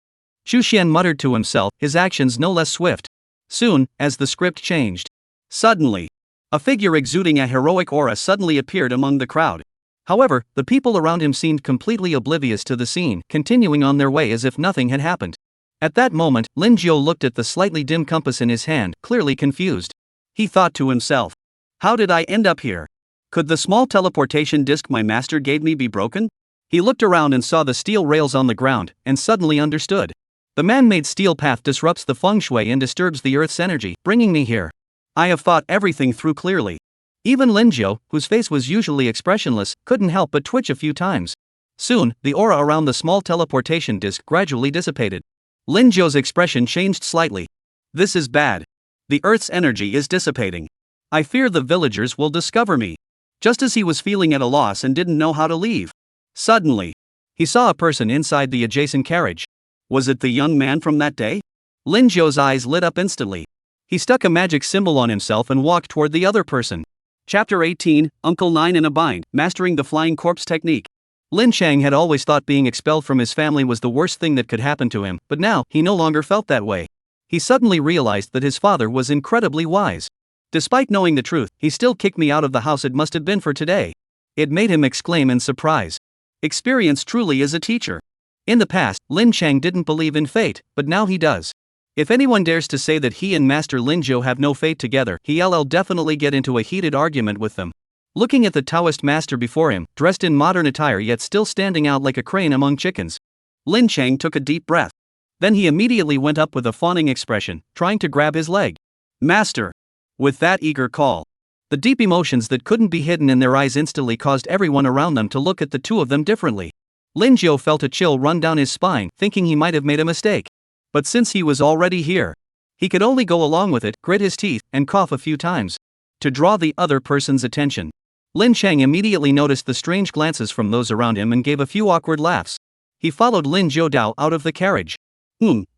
Xu Xian muttered to himself, his actions no less swift. Soon, as the script changed, suddenly, a figure exuding a heroic aura suddenly appeared among the crowd. However, the people around him seemed completely oblivious to the scene, continuing on their way as if nothing had happened. At that moment, Lin Jiu looked at the slightly dim compass in his hand, clearly confused. He thought to himself, how did I end up here? Could the small teleportation disc my master gave me be broken? He looked around and saw the steel rails on the ground, and suddenly understood. The man-made steel path disrupts the feng shui and disturbs the earth's energy, bringing me here. I have thought everything through clearly. Even Lin Jiu, whose face was usually expressionless, couldn't help but twitch a few times. Soon, the aura around the small teleportation disc gradually dissipated. Lin Jiu's expression changed slightly. This is bad. The earth's energy is dissipating. I fear the villagers will discover me. Just as he was feeling at a loss and didn't know how to leave, suddenly, he saw a person inside the adjacent carriage. Was it the young man from that day? Lin Jiu's eyes lit up instantly. He stuck a magic symbol on himself and walked toward the other person. Chapter 18, Uncle Nine in a Bind, Mastering the Flying Corpse Technique. Lin Chang had always thought being expelled from his family was the worst thing that could happen to him, but now, he no longer felt that way. He suddenly realized that his father was incredibly wise. Despite knowing the truth, he still kicked me out of the house. It must have been for today. It made him exclaim in surprise. Experience truly is a teacher. In the past, Lin Chang didn't believe in fate, but now he does. If anyone dares to say that he and Master Lin Jiu have no fate together, he'll definitely get into a heated argument with them. Looking at the Daoist master before him, dressed in modern attire yet still standing out like a crane among chickens, Lin Chang took a deep breath. Then he immediately went up with a fawning expression, trying to grab his leg. Master! With that eager call, the deep emotions that couldn't be hidden in their eyes instantly caused everyone around them to look at the two of them differently. Lin Jiu felt a chill run down his spine, thinking he might have made a mistake. But since he was already here, he could only go along with it, grit his teeth, and cough a few times. To draw the other person's attention, Lin Chang immediately noticed the strange glances from those around him and gave a few awkward laughs. He followed Lin Jiudao out of the carriage.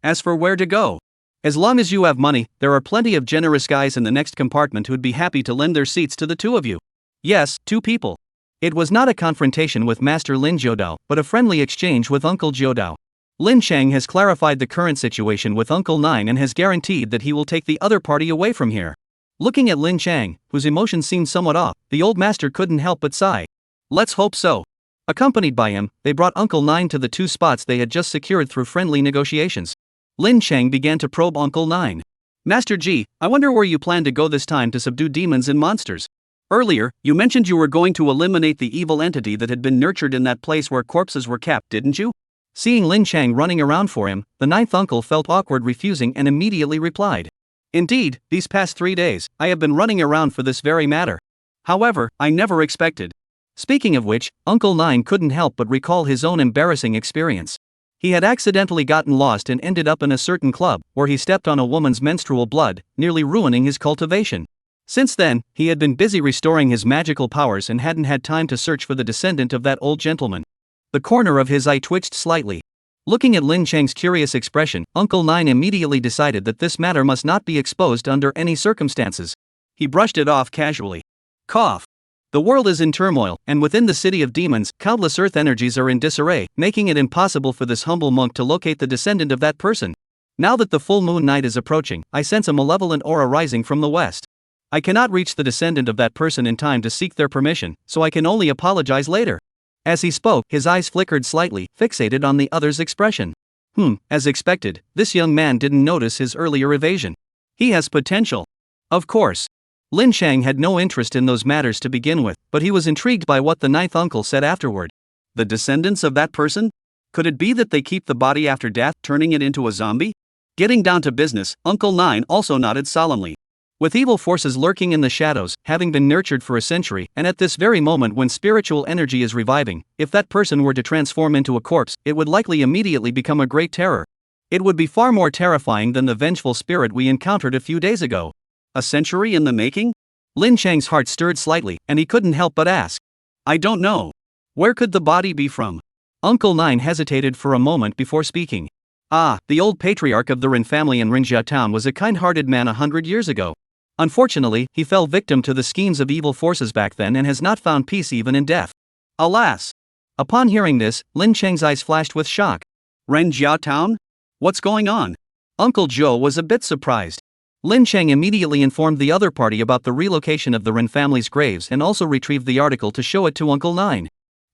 As for where to go, as long as you have money, there are plenty of generous guys in the next compartment who'd be happy to lend their seats to the two of you. Yes, two people. It was not a confrontation with Master Lin Jiudao, but a friendly exchange with Uncle Jiudao. Lin Chang has clarified the current situation with Uncle Nine and has guaranteed that he will take the other party away from here. Looking at Lin Chang, whose emotions seemed somewhat off, the old master couldn't help but sigh. Let's hope so. Accompanied by him, they brought Uncle Nine to the two spots they had just secured through friendly negotiations. Lin Chang began to probe Uncle Nine. Master Ji, I wonder where you plan to go this time to subdue demons and monsters. Earlier, you mentioned you were going to eliminate the evil entity that had been nurtured in that place where corpses were kept, didn't you? Seeing Lin Chang running around for him, the ninth uncle felt awkward refusing and immediately replied. Indeed, these past 3 days, I have been running around for this very matter. However, I never expected. Speaking of which, Uncle Nine couldn't help but recall his own embarrassing experience. He had accidentally gotten lost and ended up in a certain club, where he stepped on a woman's menstrual blood, nearly ruining his cultivation. Since then, he had been busy restoring his magical powers and hadn't had time to search for the descendant of that old gentleman. The corner of his eye twitched slightly. Looking at Lin Cheng's curious expression, Uncle Nine immediately decided that this matter must not be exposed under any circumstances. He brushed it off casually. Cough. The world is in turmoil, and within the city of demons, countless earth energies are in disarray, making it impossible for this humble monk to locate the descendant of that person. Now that the full moon night is approaching, I sense a malevolent aura rising from the west. I cannot reach the descendant of that person in time to seek their permission, so I can only apologize later. As he spoke, his eyes flickered slightly, fixated on the other's expression. As expected, this young man didn't notice his earlier evasion. He has potential. Of course. Lin Shang had no interest in those matters to begin with, but he was intrigued by what the ninth uncle said afterward. The descendants of that person? Could it be that they keep the body after death, turning it into a zombie? Getting down to business, Uncle Nine also nodded solemnly. With evil forces lurking in the shadows, having been nurtured for a century, and at this very moment when spiritual energy is reviving, if that person were to transform into a corpse, it would likely immediately become a great terror. It would be far more terrifying than the vengeful spirit we encountered a few days ago. A century in the making? Lin Chang's heart stirred slightly, and he couldn't help but ask. I don't know. Where could the body be from? Uncle Nine hesitated for a moment before speaking. The old patriarch of the Rin family in Rinjia town was a kind-hearted man 100 years ago. Unfortunately, he fell victim to the schemes of evil forces back then and has not found peace even in death. Alas! Upon hearing this, Lin Cheng's eyes flashed with shock. Renjia town? What's going on? Uncle Joe was a bit surprised. Lin Cheng immediately informed the other party about the relocation of the Rin family's graves and also retrieved the article to show it to Uncle Nine.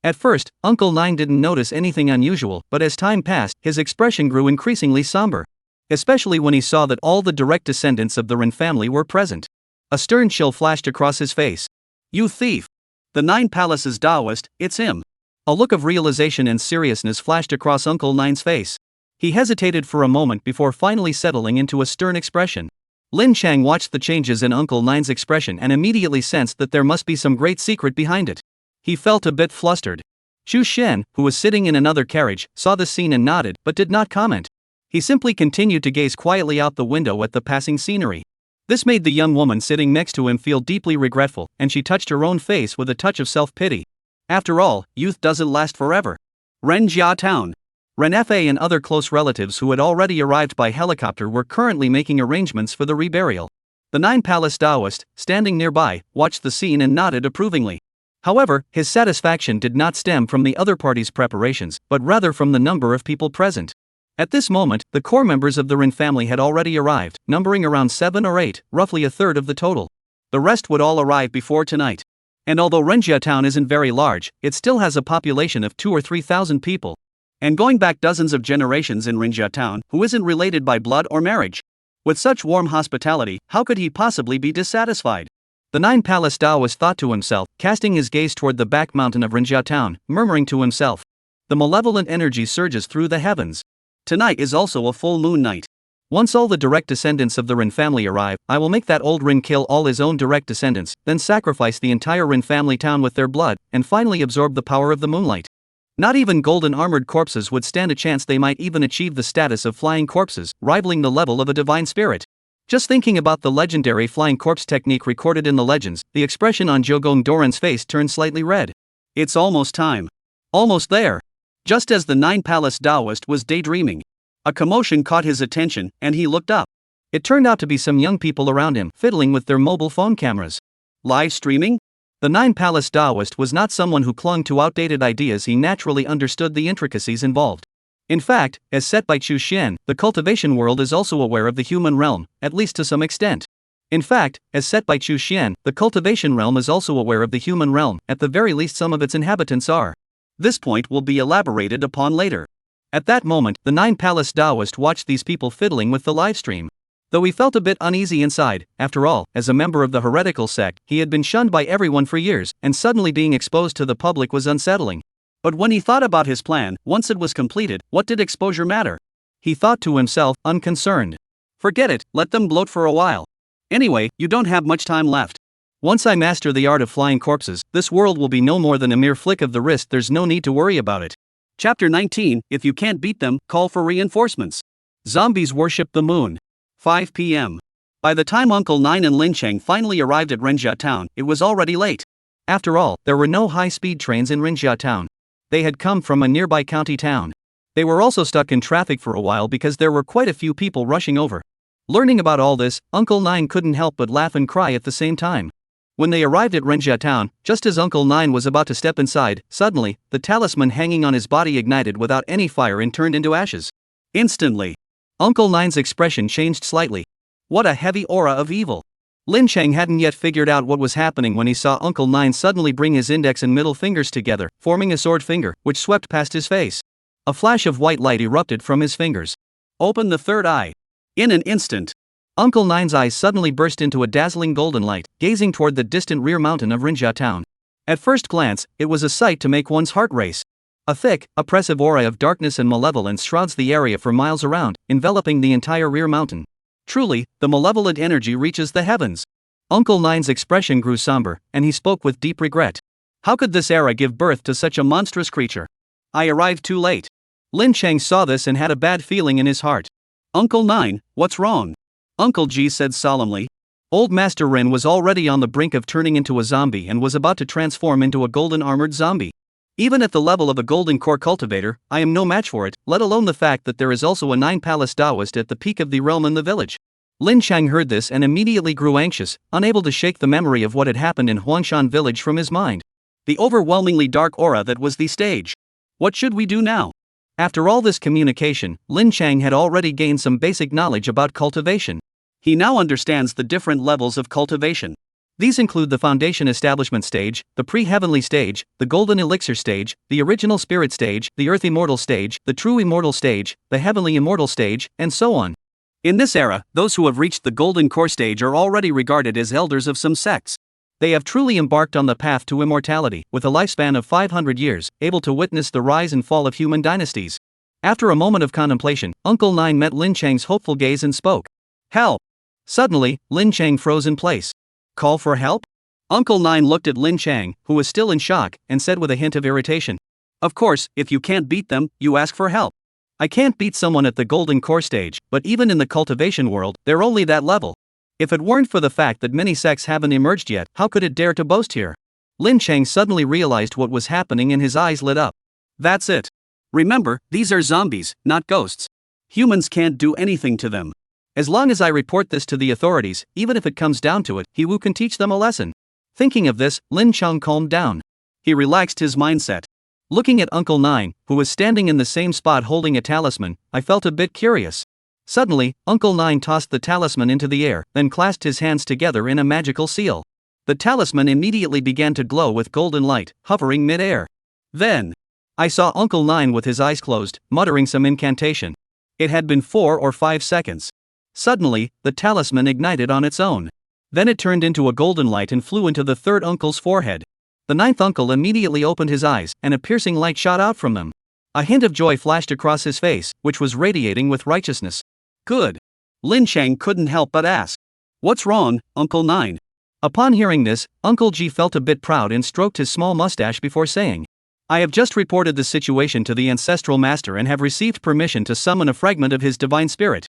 At first, Uncle Nine didn't notice anything unusual, but as time passed, his expression grew increasingly somber. Especially when he saw that all the direct descendants of the Rin family were present. A stern chill flashed across his face. You thief! The Nine Palaces Daoist, it's him! A look of realization and seriousness flashed across Uncle Nine's face. He hesitated for a moment before finally settling into a stern expression. Lin Chang watched the changes in Uncle Nine's expression and immediately sensed that there must be some great secret behind it. He felt a bit flustered. Chu Shen, who was sitting in another carriage, saw the scene and nodded, but did not comment. He simply continued to gaze quietly out the window at the passing scenery. This made the young woman sitting next to him feel deeply regretful, and she touched her own face with a touch of self-pity. After all, youth doesn't last forever. Renjia town. Ren Fa and other close relatives who had already arrived by helicopter were currently making arrangements for the reburial. The Nine Palace Daoist, standing nearby, watched the scene and nodded approvingly. However, his satisfaction did not stem from the other party's preparations, but rather from the number of people present. At this moment, the core members of the Rin family had already arrived, numbering around 7 or 8, roughly a third of the total. The rest would all arrive before tonight. And although Renjia town isn't very large, it still has a population of 2,000 or 3,000 people. And going back dozens of generations in Renjia town, who isn't related by blood or marriage? With such warm hospitality, how could he possibly be dissatisfied? The Nine Palace Daoist thought to himself, casting his gaze toward the back mountain of Renjia town, murmuring to himself. The malevolent energy surges through the heavens. Tonight is also a full moon night. Once all the direct descendants of the Rin family arrive, I will make that old Rin kill all his own direct descendants, then sacrifice the entire Rin family town with their blood, and finally absorb the power of the moonlight. Not even golden armored corpses would stand a chance. They might even achieve the status of flying corpses, rivaling the level of a divine spirit. Just thinking about the legendary flying corpse technique recorded in the legends, the expression on Jogong Doran's face turned slightly red. It's almost time. Almost there. Just as the Nine Palace Daoist was daydreaming, a commotion caught his attention, and he looked up. It turned out to be some young people around him, fiddling with their mobile phone cameras. Live streaming? The Nine Palace Daoist was not someone who clung to outdated ideas. He naturally understood the intricacies involved. In fact, as set by Chu Xian, the cultivation world is also aware of the human realm, at least to some extent. In fact, as set by Chu Xian, the cultivation realm is also aware of the human realm, at the very least some of its inhabitants are. This point will be elaborated upon later. At that moment, the Nine Palace Daoist watched these people fiddling with the livestream. Though he felt a bit uneasy inside, after all, as a member of the heretical sect, he had been shunned by everyone for years, and suddenly being exposed to the public was unsettling. But when he thought about his plan, once it was completed, what did exposure matter? He thought to himself, unconcerned. Forget it, let them bloat for a while. Anyway, you don't have much time left. Once I master the art of flying corpses, this world will be no more than a mere flick of the wrist. There's no need to worry about it. Chapter 19, If you can't beat them, call for reinforcements. Zombies worship the moon. 5 p.m. By the time Uncle Nine and Lin Cheng finally arrived at Renjia town, it was already late. After all, there were no high-speed trains in Renjia town. They had come from a nearby county town. They were also stuck in traffic for a while because there were quite a few people rushing over. Learning about all this, Uncle Nine couldn't help but laugh and cry at the same time. When they arrived at Renjia town, just as Uncle Nine was about to step inside, suddenly, the talisman hanging on his body ignited without any fire and turned into ashes. Instantly, Uncle Nine's expression changed slightly. What a heavy aura of evil. Lin Cheng hadn't yet figured out what was happening when he saw Uncle Nine suddenly bring his index and middle fingers together, forming a sword finger, which swept past his face. A flash of white light erupted from his fingers. Open the third eye. In an instant, Uncle Nine's eyes suddenly burst into a dazzling golden light, gazing toward the distant rear mountain of Renjia town. At first glance, it was a sight to make one's heart race. A thick, oppressive aura of darkness and malevolence shrouds the area for miles around, enveloping the entire rear mountain. Truly, the malevolent energy reaches the heavens. Uncle Nine's expression grew somber, and he spoke with deep regret. How could this era give birth to such a monstrous creature? I arrived too late. Lin Cheng saw this and had a bad feeling in his heart. Uncle Nine, what's wrong? Uncle G said solemnly. Old Master Rin was already on the brink of turning into a zombie and was about to transform into a golden armored zombie. Even at the level of a golden core cultivator, I am no match for it, let alone the fact that there is also a 9-palace Daoist at the peak of the realm in the village. Lin Cheng heard this and immediately grew anxious, unable to shake the memory of what had happened in Huangshan village from his mind. The overwhelmingly dark aura that was the stage. What should we do now? After all this communication, Lin Cheng had already gained some basic knowledge about cultivation. He now understands the different levels of cultivation. These include the Foundation Establishment stage, the Pre-Heavenly stage, the Golden Elixir stage, the Original Spirit stage, the Earth Immortal stage, the True Immortal stage, the Heavenly Immortal stage, and so on. In this era, those who have reached the Golden Core stage are already regarded as elders of some sects. They have truly embarked on the path to immortality, with a lifespan of 500 years, able to witness the rise and fall of human dynasties. After a moment of contemplation, Uncle Nine met Lin Cheng's hopeful gaze and spoke. Help! Suddenly, Lin Cheng froze in place. Call for help? Uncle Nine looked at Lin Cheng, who was still in shock, and said with a hint of irritation. Of course, if you can't beat them, you ask for help. I can't beat someone at the Golden Core stage, but even in the cultivation world, they're only that level. If it weren't for the fact that many sects haven't emerged yet, how could it dare to boast here? Lin Cheng suddenly realized what was happening and his eyes lit up. That's it. Remember, these are zombies, not ghosts. Humans can't do anything to them. As long as I report this to the authorities, even if it comes down to it, He Wu can teach them a lesson. Thinking of this, Lin Cheng calmed down. He relaxed his mindset. Looking at Uncle Nine, who was standing in the same spot holding a talisman, I felt a bit curious. Suddenly, Uncle Nine tossed the talisman into the air, then clasped his hands together in a magical seal. The talisman immediately began to glow with golden light, hovering mid-air. Then, I saw Uncle Nine with his eyes closed, muttering some incantation. It had been 4 or 5 seconds. Suddenly, the talisman ignited on its own. Then it turned into a golden light and flew into the third uncle's forehead. The ninth uncle immediately opened his eyes, and a piercing light shot out from them. A hint of joy flashed across his face, which was radiating with righteousness. Good. Lin Cheng couldn't help but ask. What's wrong, Uncle Nine? Upon hearing this, Uncle G felt a bit proud and stroked his small mustache before saying, I have just reported the situation to the Ancestral Master and have received permission to summon a fragment of his divine spirit.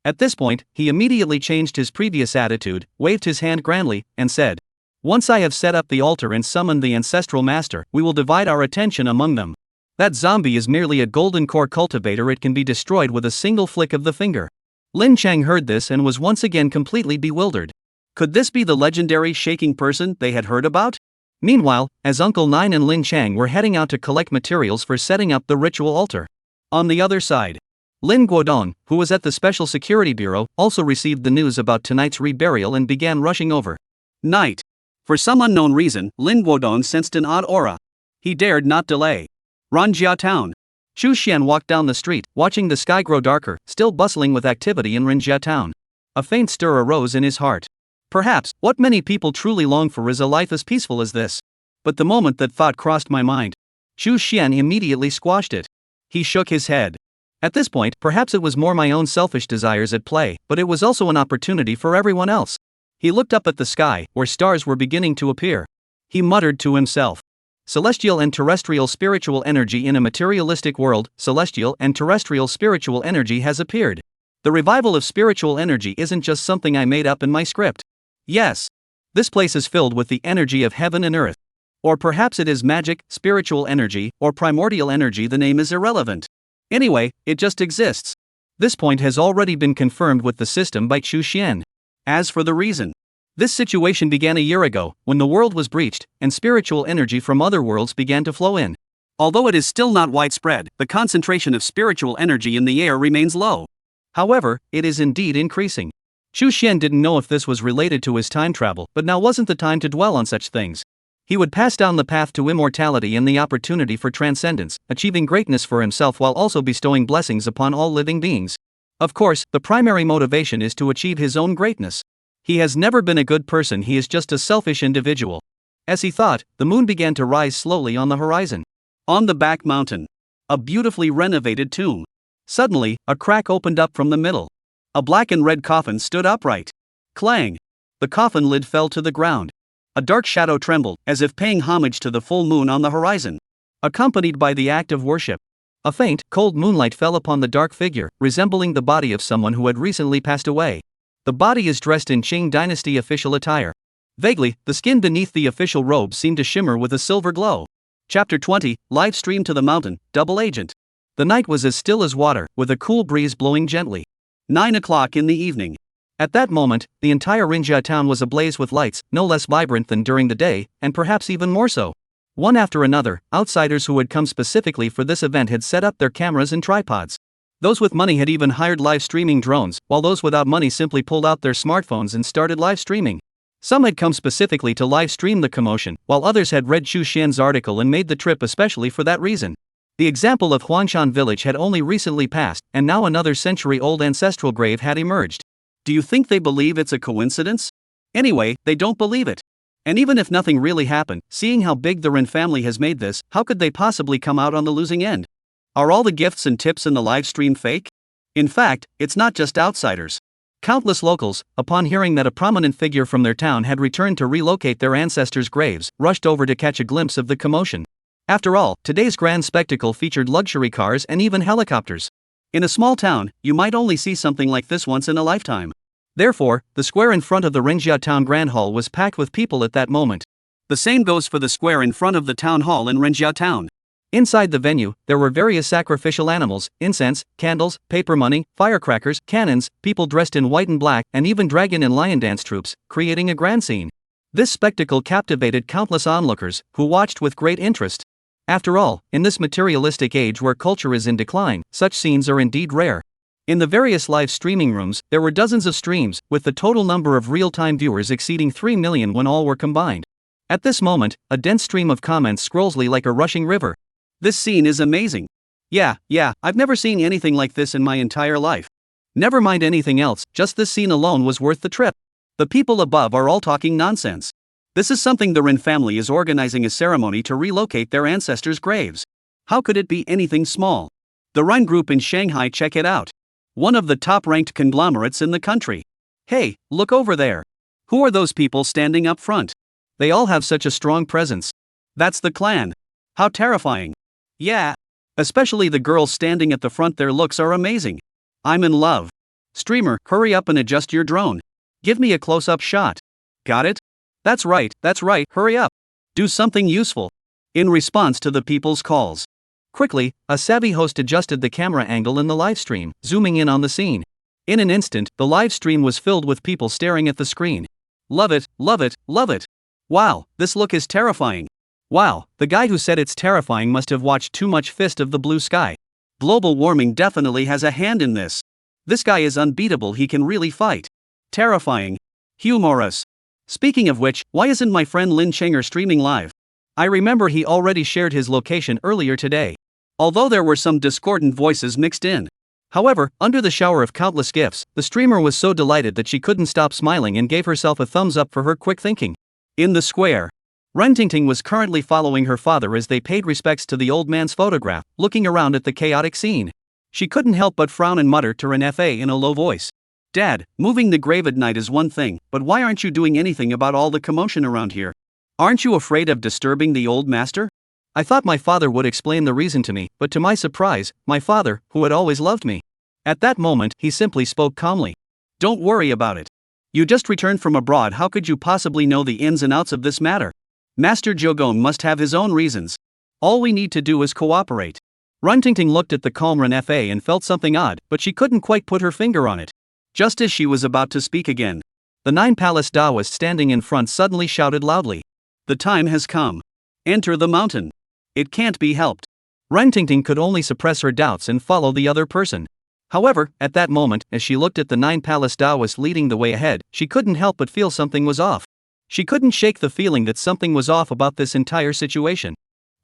At this point, he immediately changed his previous attitude, waved his hand grandly, and said, Once I have set up the altar and summoned the Ancestral Master, we will divide our attention among them. That zombie is merely a golden core cultivator, it can be destroyed with a single flick of the finger. Lin Cheng heard this and was once again completely bewildered. Could this be the legendary shaking person they had heard about? Meanwhile, as Uncle Nine and Lin Cheng were heading out to collect materials for setting up the ritual altar. On the other side, Lin Guodong, who was at the Special Security Bureau, also received the news about tonight's reburial and began rushing over. Night. For some unknown reason, Lin Guodong sensed an odd aura. He dared not delay. Renjia town. Chu Xian walked down the street, watching the sky grow darker, still bustling with activity in Renjia town. A faint stir arose in his heart. Perhaps, what many people truly long for is a life as peaceful as this. But the moment that thought crossed my mind, Chu Xian immediately squashed it. He shook his head. At this point, perhaps it was more my own selfish desires at play, but it was also an opportunity for everyone else. He looked up at the sky, where stars were beginning to appear. He muttered to himself. Celestial and terrestrial spiritual energy in a materialistic world, celestial and terrestrial spiritual energy has appeared. The revival of spiritual energy isn't just something I made up in my script. Yes. This place is filled with the energy of heaven and earth. Or perhaps it is magic, spiritual energy, or primordial energy. The name is irrelevant. Anyway, it just exists. This point has already been confirmed with the system by Chu Xian. As for the reason, this situation began a year ago, when the world was breached, and spiritual energy from other worlds began to flow in. Although it is still not widespread, the concentration of spiritual energy in the air remains low. However, it is indeed increasing. Chu Xian didn't know if this was related to his time travel, but now wasn't the time to dwell on such things. He would pass down the path to immortality and the opportunity for transcendence, achieving greatness for himself while also bestowing blessings upon all living beings. Of course, the primary motivation is to achieve his own greatness. He has never been a good person, he is just a selfish individual. As he thought, the moon began to rise slowly on the horizon. On the back mountain, a beautifully renovated tomb. Suddenly, a crack opened up from the middle. A black and red coffin stood upright. Clang! The coffin lid fell to the ground. A dark shadow trembled, as if paying homage to the full moon on the horizon, accompanied by the act of worship. A faint, cold moonlight fell upon the dark figure, resembling the body of someone who had recently passed away. The body is dressed in Qing dynasty official attire. Vaguely, the skin beneath the official robe seemed to shimmer with a silver glow. Chapter 20, Live Stream to the Mountain, Double Agent. The night was as still as water, with a cool breeze blowing gently. 9 o'clock in the evening. At that moment, the entire Rinjia town was ablaze with lights, no less vibrant than during the day, and perhaps even more so. One after another, outsiders who had come specifically for this event had set up their cameras and tripods. Those with money had even hired live streaming drones, while those without money simply pulled out their smartphones and started live streaming. Some had come specifically to live stream the commotion, while others had read Chu Xian's article and made the trip especially for that reason. The example of Huanshan village had only recently passed, and now another century-old ancestral grave had emerged. Do you think they believe it's a coincidence? Anyway, they don't believe it. And even if nothing really happened, seeing how big the Ren family has made this, how could they possibly come out on the losing end? Are all the gifts and tips in the live stream fake? In fact, it's not just outsiders. Countless locals, upon hearing that a prominent figure from their town had returned to relocate their ancestors' graves, rushed over to catch a glimpse of the commotion. After all, today's grand spectacle featured luxury cars and even helicopters. In a small town, you might only see something like this once in a lifetime. Therefore, the square in front of the Rinjia Town Grand Hall was packed with people at that moment. The same goes for the square in front of the town hall in Rinjia Town. Inside the venue, there were various sacrificial animals, incense, candles, paper money, firecrackers, cannons, people dressed in white and black, and even dragon and lion dance troops, creating a grand scene. This spectacle captivated countless onlookers, who watched with great interest. After all, in this materialistic age where culture is in decline, such scenes are indeed rare. In the various live streaming rooms, there were dozens of streams, with the total number of real-time viewers exceeding 3 million when all were combined. At this moment, a dense stream of comments scrolls like a rushing river. This scene is amazing. Yeah, I've never seen anything like this in my entire life. Never mind anything else, just this scene alone was worth the trip. The people above are all talking nonsense. This is something the Ren family is organizing a ceremony to relocate their ancestors' graves. How could it be anything small? The Ren Group in Shanghai, check it out. One of the top-ranked conglomerates in the country. Hey, look over there. Who are those people standing up front? They all have such a strong presence. That's the clan. How terrifying. Yeah. Especially the girls standing at the front, their looks are amazing. I'm in love. Streamer, hurry up and adjust your drone. Give me a close-up shot. Got it? That's right, hurry up. Do something useful. In response to the people's calls. Quickly, a savvy host adjusted the camera angle in the live stream, zooming in on the scene. In an instant, the live stream was filled with people staring at the screen. Love it. Wow, this look is terrifying. Wow, the guy who said it's terrifying must have watched too much Fist of the Blue Sky. Global warming definitely has a hand in this. This guy is unbeatable, he can really fight. Terrifying. Humorous. Speaking of which, why isn't my friend Lin Chenger streaming live? I remember he already shared his location earlier today. Although there were some discordant voices mixed in. However, under the shower of countless gifts, the streamer was so delighted that she couldn't stop smiling and gave herself a thumbs up for her quick thinking. In the square, Ren Tingting was currently following her father as they paid respects to the old man's photograph, looking around at the chaotic scene. She couldn't help but frown and mutter to Ren Fa in a low voice. Dad, moving the grave at night is one thing, but why aren't you doing anything about all the commotion around here? Aren't you afraid of disturbing the old master? I thought my father would explain the reason to me, but to my surprise, my father, who had always loved me. At that moment, he simply spoke calmly. Don't worry about it. You just returned from abroad, how could you possibly know the ins and outs of this matter? Master Jogon must have his own reasons. All we need to do is cooperate. Runtingting looked at the calm Ren Fa and felt something odd, but she couldn't quite put her finger on it. Just as she was about to speak again, the Nine Palace Daoist standing in front suddenly shouted loudly. The time has come. Enter the mountain. It can't be helped. Runtingting could only suppress her doubts and follow the other person. However, at that moment, as she looked at the Nine Palace Daoist leading the way ahead, she couldn't help but feel something was off. She couldn't shake the feeling that something was off about this entire situation.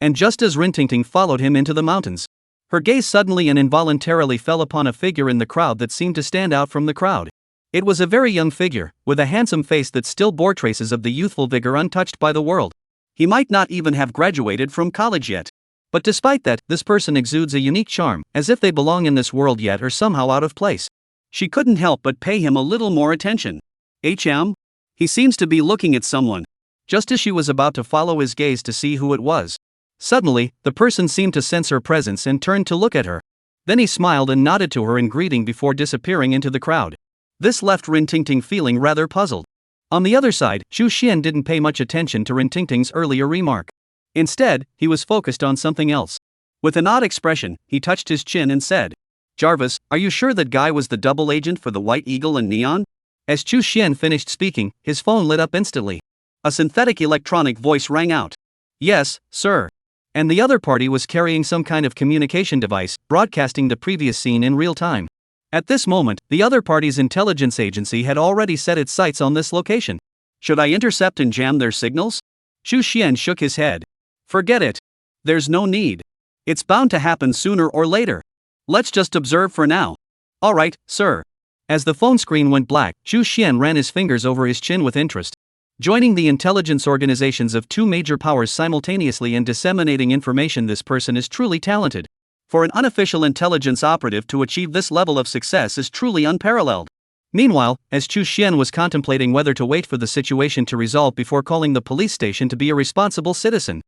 And just as Runtingting followed him into the mountains, her gaze suddenly and involuntarily fell upon a figure in the crowd that seemed to stand out from the crowd. It was a very young figure, with a handsome face that still bore traces of the youthful vigor untouched by the world. He might not even have graduated from college yet. But despite that, this person exudes a unique charm, as if they belong in this world yet are somehow out of place. She couldn't help but pay him a little more attention. He seems to be looking at someone. Just as she was about to follow his gaze to see who it was, suddenly, the person seemed to sense her presence and turned to look at her. Then he smiled and nodded to her in greeting before disappearing into the crowd. This left Rintingting feeling rather puzzled. On the other side, Chu Xian didn't pay much attention to Rintingting's earlier remark. Instead, he was focused on something else. With an odd expression, he touched his chin and said, Jarvis, are you sure that guy was the double agent for the White Eagle and Neon? As Chu Xian finished speaking, his phone lit up instantly. A synthetic electronic voice rang out. Yes, sir. And the other party was carrying some kind of communication device, broadcasting the previous scene in real time. At this moment, the other party's intelligence agency had already set its sights on this location. Should I intercept and jam their signals? Chu Xian shook his head. Forget it. There's no need. It's bound to happen sooner or later. Let's just observe for now. All right, sir. As the phone screen went black, Chu Xian ran his fingers over his chin with interest. Joining the intelligence organizations of two major powers simultaneously and disseminating information, this person is truly talented. For an unofficial intelligence operative to achieve this level of success is truly unparalleled. Meanwhile, as Chu Xian was contemplating whether to wait for the situation to resolve before calling the police station to be a responsible citizen,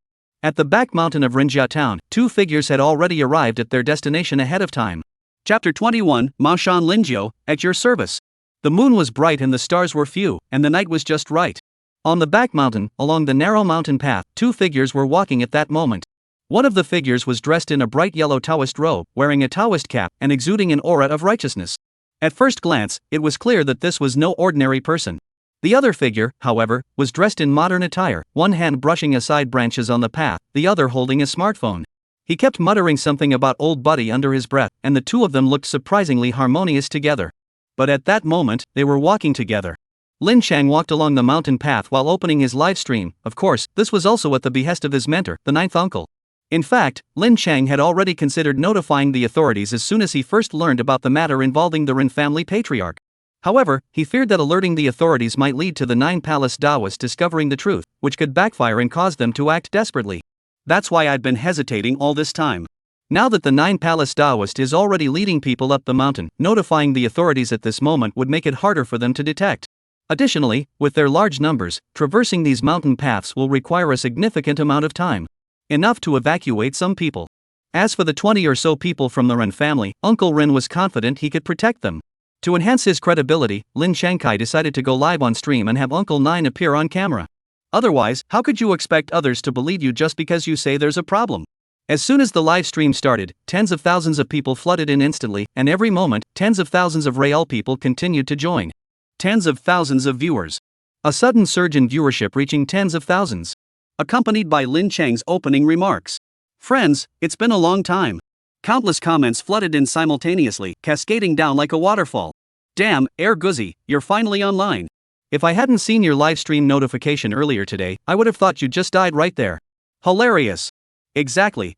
at the back mountain of Rinjia town, two figures had already arrived at their destination ahead of time. Chapter 21, Maoshan Linjiu, at your service. The moon was bright and the stars were few, and the night was just right. On the back mountain, along the narrow mountain path, two figures were walking at that moment. One of the figures was dressed in a bright yellow Taoist robe, wearing a Taoist cap, and exuding an aura of righteousness. At first glance, it was clear that this was no ordinary person. The other figure, however, was dressed in modern attire, one hand brushing aside branches on the path, the other holding a smartphone. He kept muttering something about old buddy under his breath, and the two of them looked surprisingly harmonious together. But at that moment, they were walking together. Lin Chang walked along the mountain path while opening his live stream. Of course, this was also at the behest of his mentor, the ninth uncle. In fact, Lin Chang had already considered notifying the authorities as soon as he first learned about the matter involving the Rin family patriarch. However, he feared that alerting the authorities might lead to the Nine Palace Daoists discovering the truth, which could backfire and cause them to act desperately. That's why I'd been hesitating all this time. Now that the Nine Palace Daoist is already leading people up the mountain, notifying the authorities at this moment would make it harder for them to detect. Additionally, with their large numbers, traversing these mountain paths will require a significant amount of time. Enough to evacuate some people. As for the 20 or so people from the Ren family, Uncle Rin was confident he could protect them. To enhance his credibility, Lin Changkai decided to go live on stream and have Uncle Nine appear on camera. Otherwise, how could you expect others to believe you just because you say there's a problem? As soon as the live stream started, tens of thousands of people flooded in instantly, and every moment, tens of thousands of Real people continued to join. Tens of thousands of viewers. A sudden surge in viewership reaching tens of thousands. Accompanied by Lin Chang's opening remarks. Friends, it's been a long time. Countless comments flooded in simultaneously, cascading down like a waterfall. Damn, Air Guzzi, you're finally online. If I hadn't seen your live stream notification earlier today, I would have thought you just died right there. Hilarious. Exactly.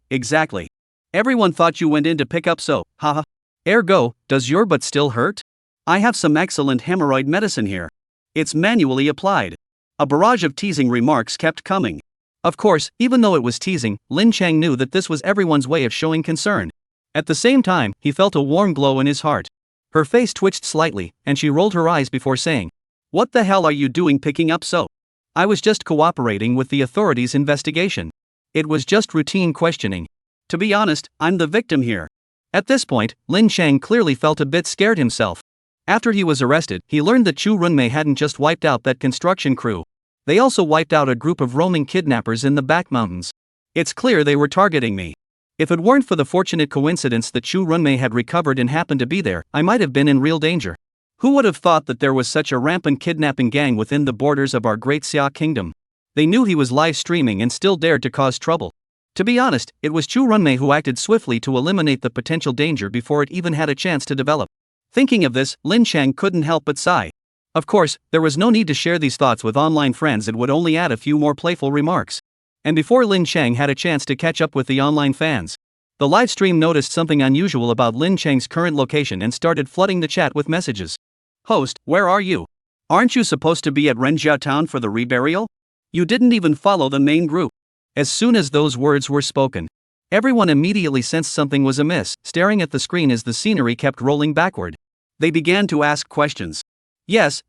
Everyone thought you went in to pick up soap, haha. Ergo, does your butt still hurt? I have some excellent hemorrhoid medicine here. It's manually applied. A barrage of teasing remarks kept coming. Of course, even though it was teasing, Lin Chang knew that this was everyone's way of showing concern. At the same time, he felt a warm glow in his heart. Her face twitched slightly, and she rolled her eyes before saying, "What the hell are you doing picking up so?" "I was just cooperating with the authorities' investigation. It was just routine questioning. To be honest, I'm the victim here." At this point, Lin Chang clearly felt a bit scared himself. After he was arrested, he learned that Chu Runmei hadn't just wiped out that construction crew. They also wiped out a group of roaming kidnappers in the back mountains. It's clear they were targeting me. If it weren't for the fortunate coincidence that Chu Runmei had recovered and happened to be there, I might have been in real danger. Who would have thought that there was such a rampant kidnapping gang within the borders of our great Xia kingdom? They knew he was live streaming and still dared to cause trouble. To be honest, it was Chu Runmei who acted swiftly to eliminate the potential danger before it even had a chance to develop. Thinking of this, Lin Chang couldn't help but sigh. Of course, there was no need to share these thoughts with online friends, it would only add a few more playful remarks. And before Lin Chang had a chance to catch up with the online fans, the livestream noticed something unusual about Lin Chang's current location and started flooding the chat with messages. "Host, where are you? Aren't you supposed to be at Renjia town for the reburial? You didn't even follow the main group." As soon as those words were spoken, everyone immediately sensed something was amiss, staring at the screen as the scenery kept rolling backward. They began to ask questions. Yes.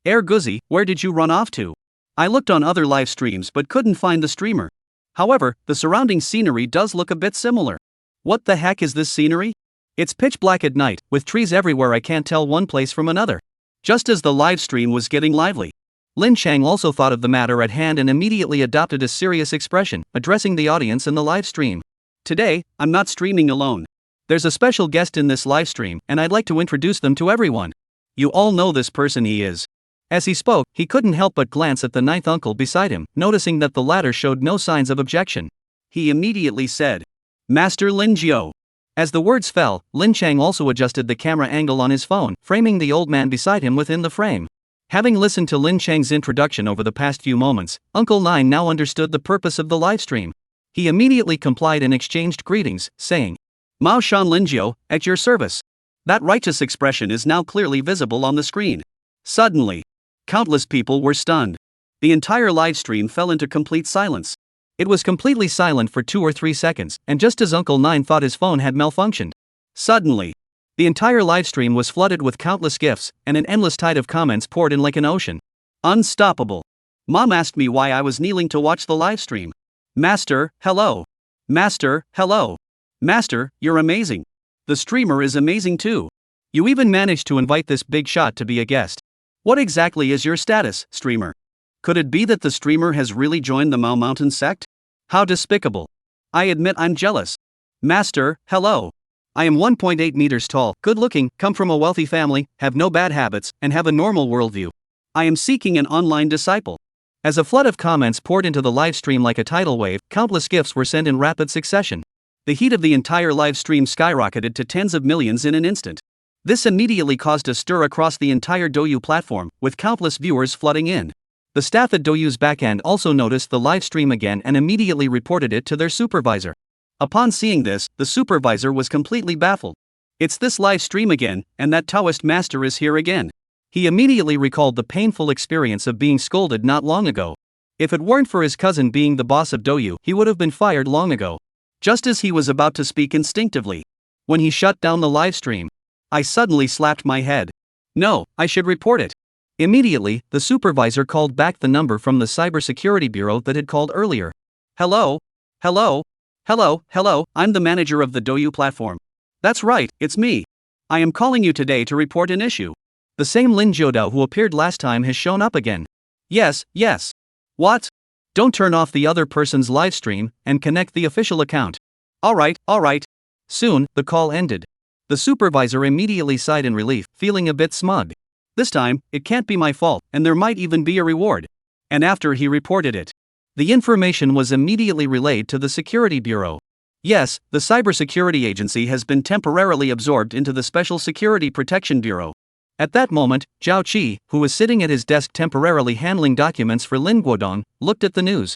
Guzi, where did you run off to? I looked on other live streams but couldn't find the streamer. However, the surrounding scenery does look a bit similar. What the heck is this scenery? It's pitch black at night, with trees everywhere. I can't tell one place from another. Just as the live stream was getting lively, Lin Chang also thought of the matter at hand and immediately adopted a serious expression, addressing the audience in the live stream. Today, I'm not streaming alone. There's a special guest in this live stream, and I'd like to introduce them to everyone. You all know this person. He is. As he spoke, he couldn't help but glance at the ninth uncle beside him, noticing that the latter showed no signs of objection. He immediately said, "Master Lin Jiao." As the words fell, Lin Chang also adjusted the camera angle on his phone, framing the old man beside him within the frame. Having listened to Lin Chang's introduction over the past few moments, Uncle Nine now understood the purpose of the livestream. He immediately complied and exchanged greetings, saying, "Mao Shan Lin Jiao, at your service." That righteous expression is now clearly visible on the screen. Suddenly, countless people were stunned. The entire livestream fell into complete silence. It was completely silent for 2 or 3 seconds, and just as Uncle Nine thought his phone had malfunctioned, suddenly, the entire livestream was flooded with countless gifs, and an endless tide of comments poured in like an ocean. Unstoppable. Mom asked me why I was kneeling to watch the livestream. Master, hello. Master, hello. Master, you're amazing. The streamer is amazing too. You even managed to invite this big shot to be a guest. What exactly is your status, streamer? Could it be that the streamer has really joined the Mao Mountain sect? How despicable. I admit I'm jealous. Master, hello. I am 1.8 meters tall, good looking, come from a wealthy family, have no bad habits, and have a normal worldview. I am seeking an online disciple. As a flood of comments poured into the live stream like a tidal wave, countless gifts were sent in rapid succession. The heat of the entire live stream skyrocketed to tens of millions in an instant. This immediately caused a stir across the entire Douyu platform, with countless viewers flooding in. The staff at Douyu's backend also noticed the live stream again and immediately reported it to their supervisor. Upon seeing this, the supervisor was completely baffled. It's this live stream again, and that Daoist master is here again. He immediately recalled the painful experience of being scolded not long ago. If it weren't for his cousin being the boss of Douyu, he would have been fired long ago. Just as he was about to speak instinctively, when he shut down the live stream, I suddenly slapped my head. No, I should report it. Immediately, the supervisor called back the number from the cybersecurity bureau that had called earlier. Hello? Hello? Hello, I'm the manager of the Douyu platform. That's right, it's me. I am calling you today to report an issue. The same Lin Jiodao who appeared last time has shown up again. Yes. What? Don't turn off the other person's live stream and connect the official account. Alright. Soon, the call ended. The supervisor immediately sighed in relief, feeling a bit smug. This time, it can't be my fault, and there might even be a reward. And after he reported it, the information was immediately relayed to the security bureau. Yes, the cybersecurity agency has been temporarily absorbed into the Special Security Protection Bureau. At that moment, Zhao Qi, who was sitting at his desk temporarily handling documents for Lin Guodong, looked at the news.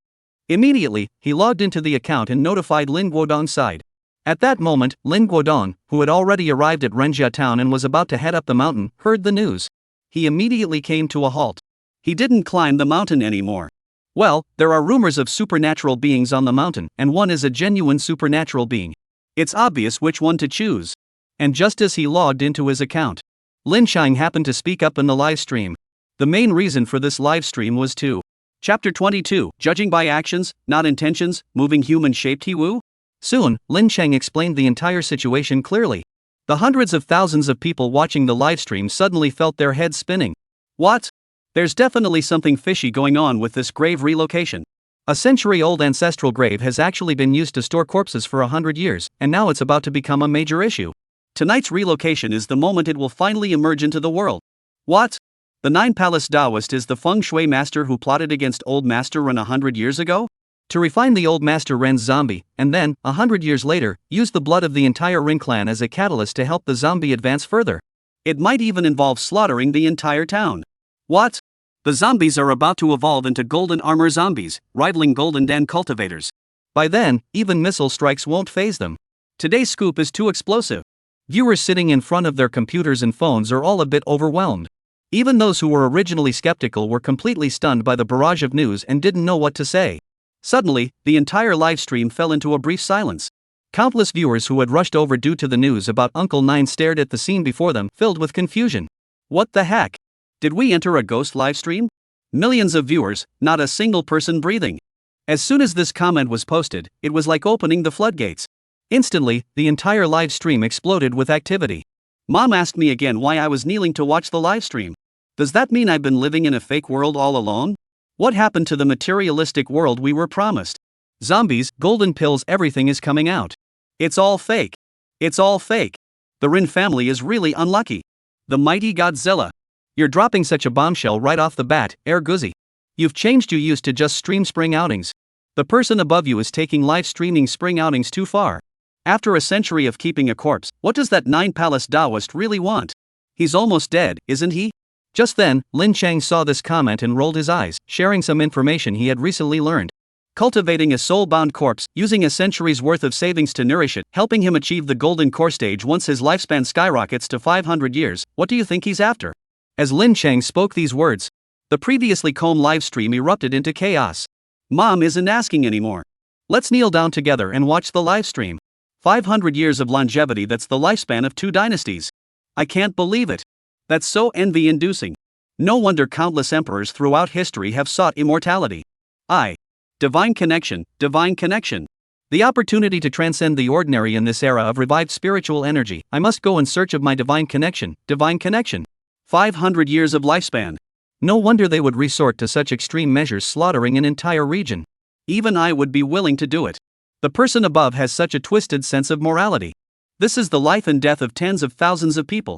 Immediately, he logged into the account and notified Lin Guodong's side. At that moment, Lin Guodong, who had already arrived at Renjia town and was about to head up the mountain, heard the news. He immediately came to a halt. He didn't climb the mountain anymore. Well, there are rumors of supernatural beings on the mountain, and one is a genuine supernatural being. It's obvious which one to choose. And just as he logged into his account, Lin Chang happened to speak up in the live stream. The main reason for this live stream was to Chapter 22, Judging by Actions, Not Intentions, Moving Human-Shaped Hiwu? Soon, Lin Chang explained the entire situation clearly. The hundreds of thousands of people watching the livestream suddenly felt their heads spinning. What? There's definitely something fishy going on with this grave relocation. A century-old ancestral grave has actually been used to store corpses for 100 years, and now it's about to become a major issue. Tonight's relocation is the moment it will finally emerge into the world. What? The Nine Palace Daoist is the feng shui master who plotted against Old Master Ren 100 years ago? To refine the Old Master Ren's zombie, and then, 100 years later, use the blood of the entire Ring clan as a catalyst to help the zombie advance further. It might even involve slaughtering the entire town. What? The zombies are about to evolve into golden armor zombies, rivaling Golden Dan cultivators. By then, even missile strikes won't faze them. Today's scoop is too explosive. Viewers sitting in front of their computers and phones are all a bit overwhelmed. Even those who were originally skeptical were completely stunned by the barrage of news and didn't know what to say. Suddenly, the entire live stream fell into a brief silence. Countless viewers who had rushed over due to the news about Uncle Nine stared at the scene before them, filled with confusion. What the heck? Did we enter a ghost live stream? Millions of viewers, not a single person breathing. As soon as this comment was posted, it was like opening the floodgates. Instantly, the entire live stream exploded with activity. Mom asked me again why I was kneeling to watch the live stream. Does that mean I've been living in a fake world all alone? What happened to the materialistic world we were promised? Zombies, golden pills, everything is coming out. It's all fake. It's all fake. The Rin family is really unlucky. The mighty Godzilla. You're dropping such a bombshell right off the bat, Air Guzzi. You've changed. You used to just stream spring outings. The person above you is taking live streaming spring outings too far. After a century of keeping a corpse, what does that Nine Palace Daoist really want? He's almost dead, isn't he? Just then, Lin Chang saw this comment and rolled his eyes, sharing some information he had recently learned. Cultivating a soul-bound corpse, using a century's worth of savings to nourish it, helping him achieve the golden core stage once his lifespan skyrockets to 500 years, what do you think he's after? As Lin Chang spoke these words, the previously calm live stream erupted into chaos. Mom isn't asking anymore. Let's kneel down together and watch the live stream. 500 years of longevity, that's the lifespan of 2 dynasties. I can't believe it. That's so envy-inducing. No wonder countless emperors throughout history have sought immortality. Divine connection, divine connection. The opportunity to transcend the ordinary in this era of revived spiritual energy. I must go in search of my divine connection, divine connection. 500 years of lifespan. No wonder they would resort to such extreme measures, slaughtering an entire region. Even I would be willing to do it. The person above has such a twisted sense of morality. This is the life and death of tens of thousands of people.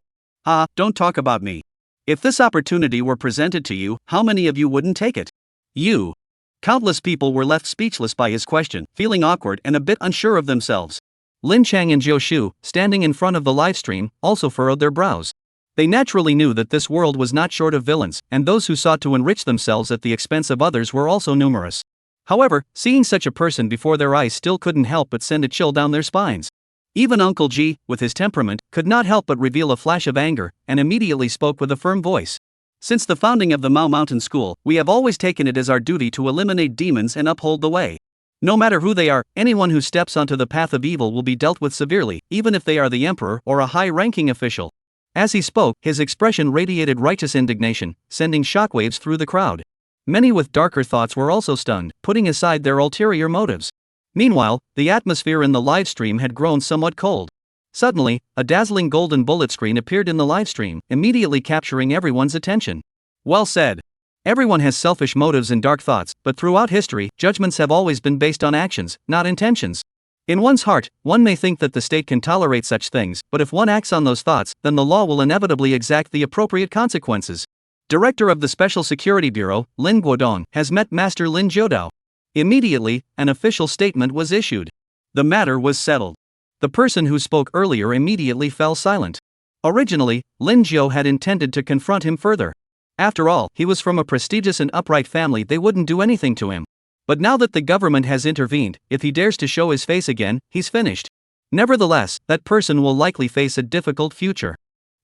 Don't talk about me. If this opportunity were presented to you, how many of you wouldn't take it? You. Countless people were left speechless by his question, feeling awkward and a bit unsure of themselves. Lin Chang and Zhou Shu, standing in front of the livestream, also furrowed their brows. They naturally knew that this world was not short of villains, and those who sought to enrich themselves at the expense of others were also numerous. However, seeing such a person before their eyes still couldn't help but send a chill down their spines. Even Uncle G, with his temperament, could not help but reveal a flash of anger, and immediately spoke with a firm voice. Since the founding of the Mao Mountain School, we have always taken it as our duty to eliminate demons and uphold the way. No matter who they are, anyone who steps onto the path of evil will be dealt with severely, even if they are the emperor or a high-ranking official. As he spoke, his expression radiated righteous indignation, sending shockwaves through the crowd. Many with darker thoughts were also stunned, putting aside their ulterior motives. Meanwhile, the atmosphere in the livestream had grown somewhat cold. Suddenly, a dazzling golden bullet screen appeared in the livestream, immediately capturing everyone's attention. Well said. Everyone has selfish motives and dark thoughts, but throughout history, judgments have always been based on actions, not intentions. In one's heart, one may think that the state can tolerate such things, but if one acts on those thoughts, then the law will inevitably exact the appropriate consequences. Director of the Special Security Bureau, Lin Guodong, has met Master Lin Jiudao. Immediately, an official statement was issued. The matter was settled. The person who spoke earlier immediately fell silent. Originally, Lin Jiu had intended to confront him further. After all, he was from a prestigious and upright family, they wouldn't do anything to him. But now that the government has intervened, if he dares to show his face again, he's finished. Nevertheless, that person will likely face a difficult future.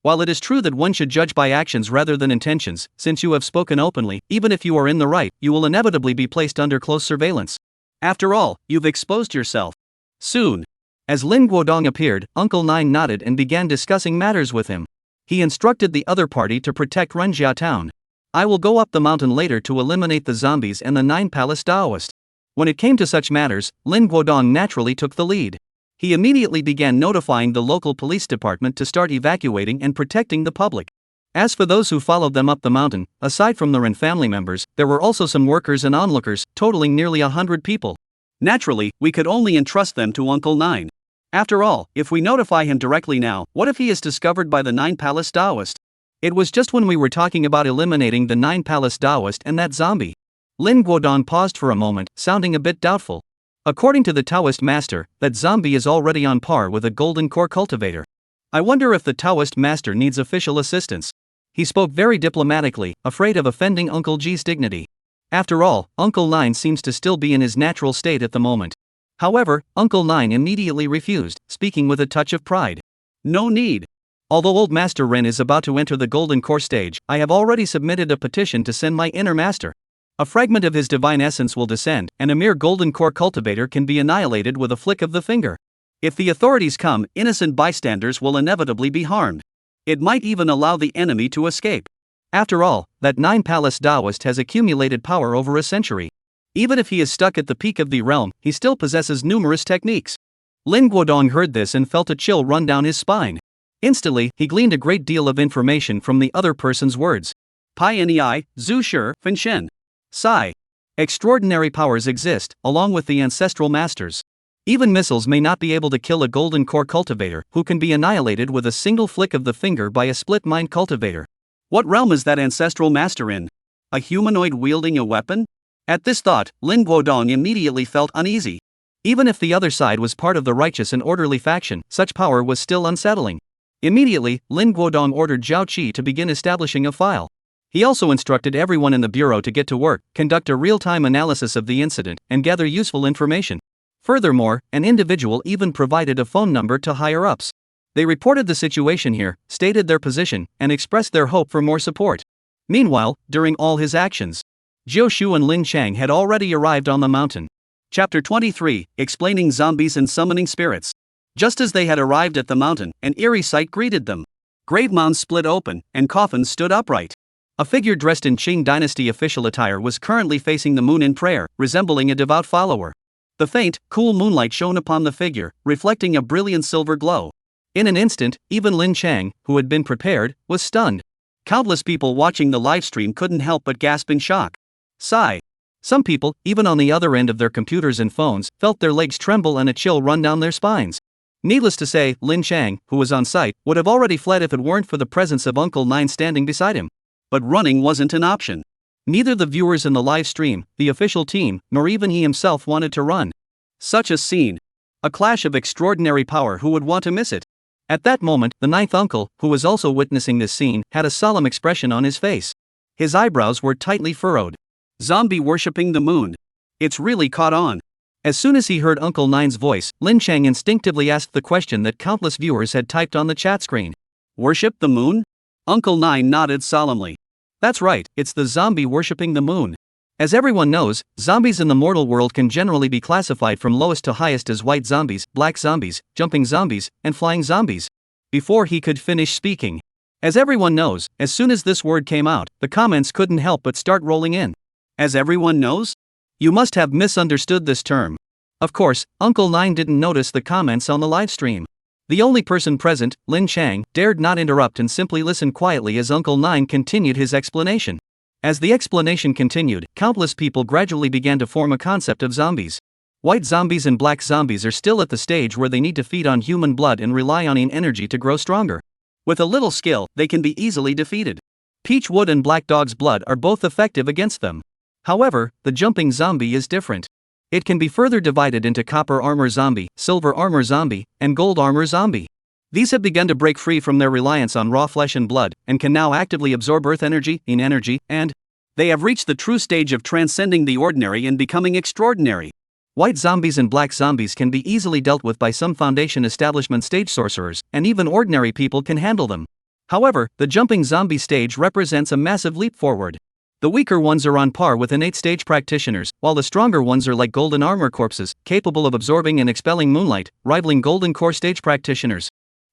While it is true that one should judge by actions rather than intentions, since you have spoken openly, even if you are in the right, you will inevitably be placed under close surveillance. After all, you've exposed yourself. Soon. As Lin Guodong appeared, Uncle Nine nodded and began discussing matters with him. He instructed the other party to protect Renjia town. I will go up the mountain later to eliminate the zombies and the 9 Palace Daoist. When it came to such matters, Lin Guodong naturally took the lead. He immediately began notifying the local police department to start evacuating and protecting the public. As for those who followed them up the mountain, aside from the Ren family members, there were also some workers and onlookers, totaling nearly 100 people. Naturally, we could only entrust them to Uncle Nine. After all, if we notify him directly now, what if he is discovered by the 9 Palace Daoist? It was just when we were talking about eliminating the 9 Palace Daoist and that zombie. Lin Guodong paused for a moment, sounding a bit doubtful. According to the Taoist master, that zombie is already on par with a golden core cultivator. I wonder if the Taoist master needs official assistance. He spoke very diplomatically, afraid of offending Uncle G's dignity. After all, Uncle Nine seems to still be in his natural state at the moment. However, Uncle Nine immediately refused, speaking with a touch of pride. No need. Although Old Master Ren is about to enter the Golden Core stage, I have already submitted a petition to send my inner master. A fragment of his divine essence will descend, and a mere Golden Core cultivator can be annihilated with a flick of the finger. If the authorities come, innocent bystanders will inevitably be harmed. It might even allow the enemy to escape. After all, that 9 Palace Daoist has accumulated power over a century. Even if he is stuck at the peak of the realm, he still possesses numerous techniques. Lin Guodong heard this and felt a chill run down his spine. Instantly, he gleaned a great deal of information from the other person's words. Pai Nei, Zhu Shi, Fen Shen. Sai. Extraordinary powers exist, along with the ancestral masters. Even missiles may not be able to kill a golden core cultivator, who can be annihilated with a single flick of the finger by a split mind cultivator. What realm is that ancestral master in? A humanoid wielding a weapon? At this thought, Lin Guodong immediately felt uneasy. Even if the other side was part of the righteous and orderly faction, such power was still unsettling. Immediately, Lin Guodong ordered Zhao Qi to begin establishing a file. He also instructed everyone in the bureau to get to work, conduct a real-time analysis of the incident, and gather useful information. Furthermore, an individual even provided a phone number to higher-ups. They reported the situation here, stated their position, and expressed their hope for more support. Meanwhile, during all his actions, Jiu Shu and Lin Chang had already arrived on the mountain. Chapter 23, Explaining Zombies and Summoning Spirits. Just as they had arrived at the mountain, an eerie sight greeted them. Grave mounds split open, and coffins stood upright. A figure dressed in Qing dynasty official attire was currently facing the moon in prayer, resembling a devout follower. The faint, cool moonlight shone upon the figure, reflecting a brilliant silver glow. In an instant, even Lin Chang, who had been prepared, was stunned. Countless people watching the livestream couldn't help but gasp in shock. Sigh. Some people, even on the other end of their computers and phones, felt their legs tremble and a chill run down their spines. Needless to say, Lin Chang, who was on site, would have already fled if it weren't for the presence of Uncle Nine standing beside him. But running wasn't an option. Neither the viewers in the live stream, the official team, nor even he himself wanted to run. Such a scene. A clash of extraordinary power, who would want to miss it? At that moment, the ninth uncle, who was also witnessing this scene, had a solemn expression on his face. His eyebrows were tightly furrowed. Zombie worshipping the moon. It's really caught on. As soon as he heard Uncle Nine's voice, Lin Chang instinctively asked the question that countless viewers had typed on the chat screen. Worship the moon? Uncle Nine nodded solemnly. That's right, it's the zombie worshipping the moon. As everyone knows, zombies in the mortal world can generally be classified from lowest to highest as white zombies, black zombies, jumping zombies, and flying zombies. Before he could finish speaking. As everyone knows, as soon as this word came out, the comments couldn't help but start rolling in. As everyone knows? You must have misunderstood this term. Of course, Uncle Nine didn't notice the comments on the live stream. The only person present, Lin Chang, dared not interrupt and simply listened quietly as Uncle Nine continued his explanation. As the explanation continued, countless people gradually began to form a concept of zombies. White zombies and black zombies are still at the stage where they need to feed on human blood and rely on energy to grow stronger. With a little skill, they can be easily defeated. Peach wood and black dog's blood are both effective against them. However, the jumping zombie is different. It can be further divided into copper armor zombie, silver armor zombie, and gold armor zombie. These have begun to break free from their reliance on raw flesh and blood, and can now actively absorb earth energy, in energy, and they have reached the true stage of transcending the ordinary and becoming extraordinary. White zombies and black zombies can be easily dealt with by some Foundation establishment stage sorcerers, and even ordinary people can handle them. However, the jumping zombie stage represents a massive leap forward. The weaker ones are on par with innate stage practitioners, while the stronger ones are like golden armor corpses, capable of absorbing and expelling moonlight, rivaling golden core stage practitioners.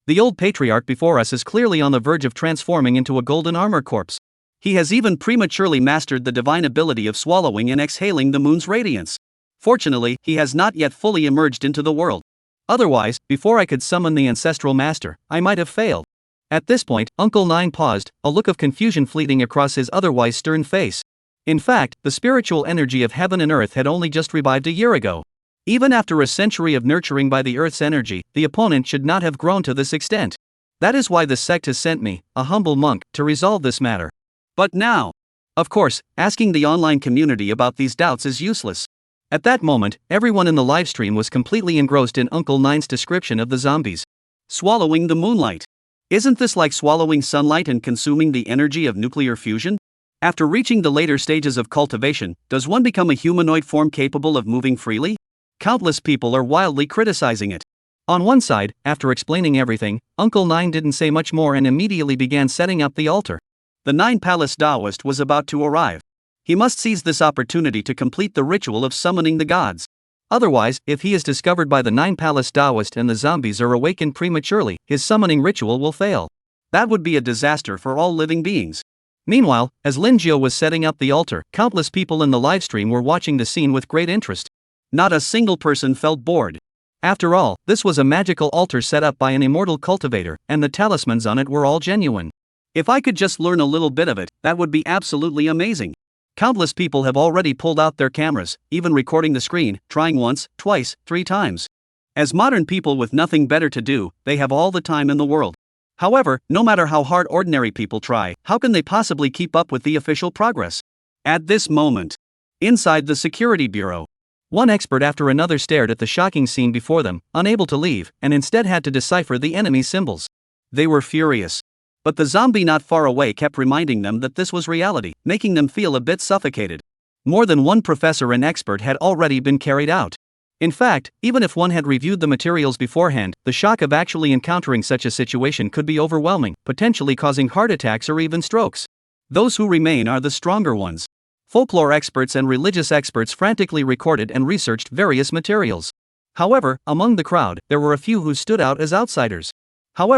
The old patriarch before us is clearly on the verge of transforming into a golden armor corpse. He has even prematurely mastered the divine ability of swallowing and exhaling the moon's radiance. Fortunately, he has not yet fully emerged into the world. Otherwise, before I could summon the ancestral master, I might have failed. At this point, Uncle Nine paused, a look of confusion fleeting across his otherwise stern face. In fact, the spiritual energy of heaven and earth had only just revived a year ago. Even after a century of nurturing by the earth's energy, the opponent should not have grown to this extent. That is why the sect has sent me, a humble monk, to resolve this matter. But now, of course, asking the online community about these doubts is useless. At that moment, everyone in the livestream was completely engrossed in Uncle Nine's description of the zombies. Swallowing the moonlight. Isn't this like swallowing sunlight and consuming the energy of nuclear fusion? After reaching the later stages of cultivation, does one become a humanoid form capable of moving freely? Countless people are wildly criticizing it. On one side, after explaining everything, Uncle Nine didn't say much more and immediately began setting up the altar. The Nine Palace Daoist was about to arrive. He must seize this opportunity to complete the ritual of summoning the gods. Otherwise, if he is discovered by the Nine Palace Daoist and the zombies are awakened prematurely, his summoning ritual will fail. That would be a disaster for all living beings. Meanwhile, as Lin Jiao was setting up the altar, countless people in the livestream were watching the scene with great interest. Not a single person felt bored. After all, this was a magical altar set up by an immortal cultivator, and the talismans on it were all genuine. If I could just learn a little bit of it, that would be absolutely amazing. Countless people have already pulled out their cameras, even recording the screen, trying once, twice, 3 times. As modern people with nothing better to do, they have all the time in the world. However, no matter how hard ordinary people try, how can they possibly keep up with the official progress? At this moment, inside the security bureau, one expert after another stared at the shocking scene before them, unable to leave, and instead had to decipher the enemy's symbols. They were furious. But the zombie not far away kept reminding them that this was reality, making them feel a bit suffocated. More than one professor and expert had already been carried out. In fact, even if one had reviewed the materials beforehand, the shock of actually encountering such a situation could be overwhelming, potentially causing heart attacks or even strokes. Those who remain are the stronger ones. Folklore experts and religious experts frantically recorded and researched various materials. However, among the crowd, there were a few who stood out as outsiders. There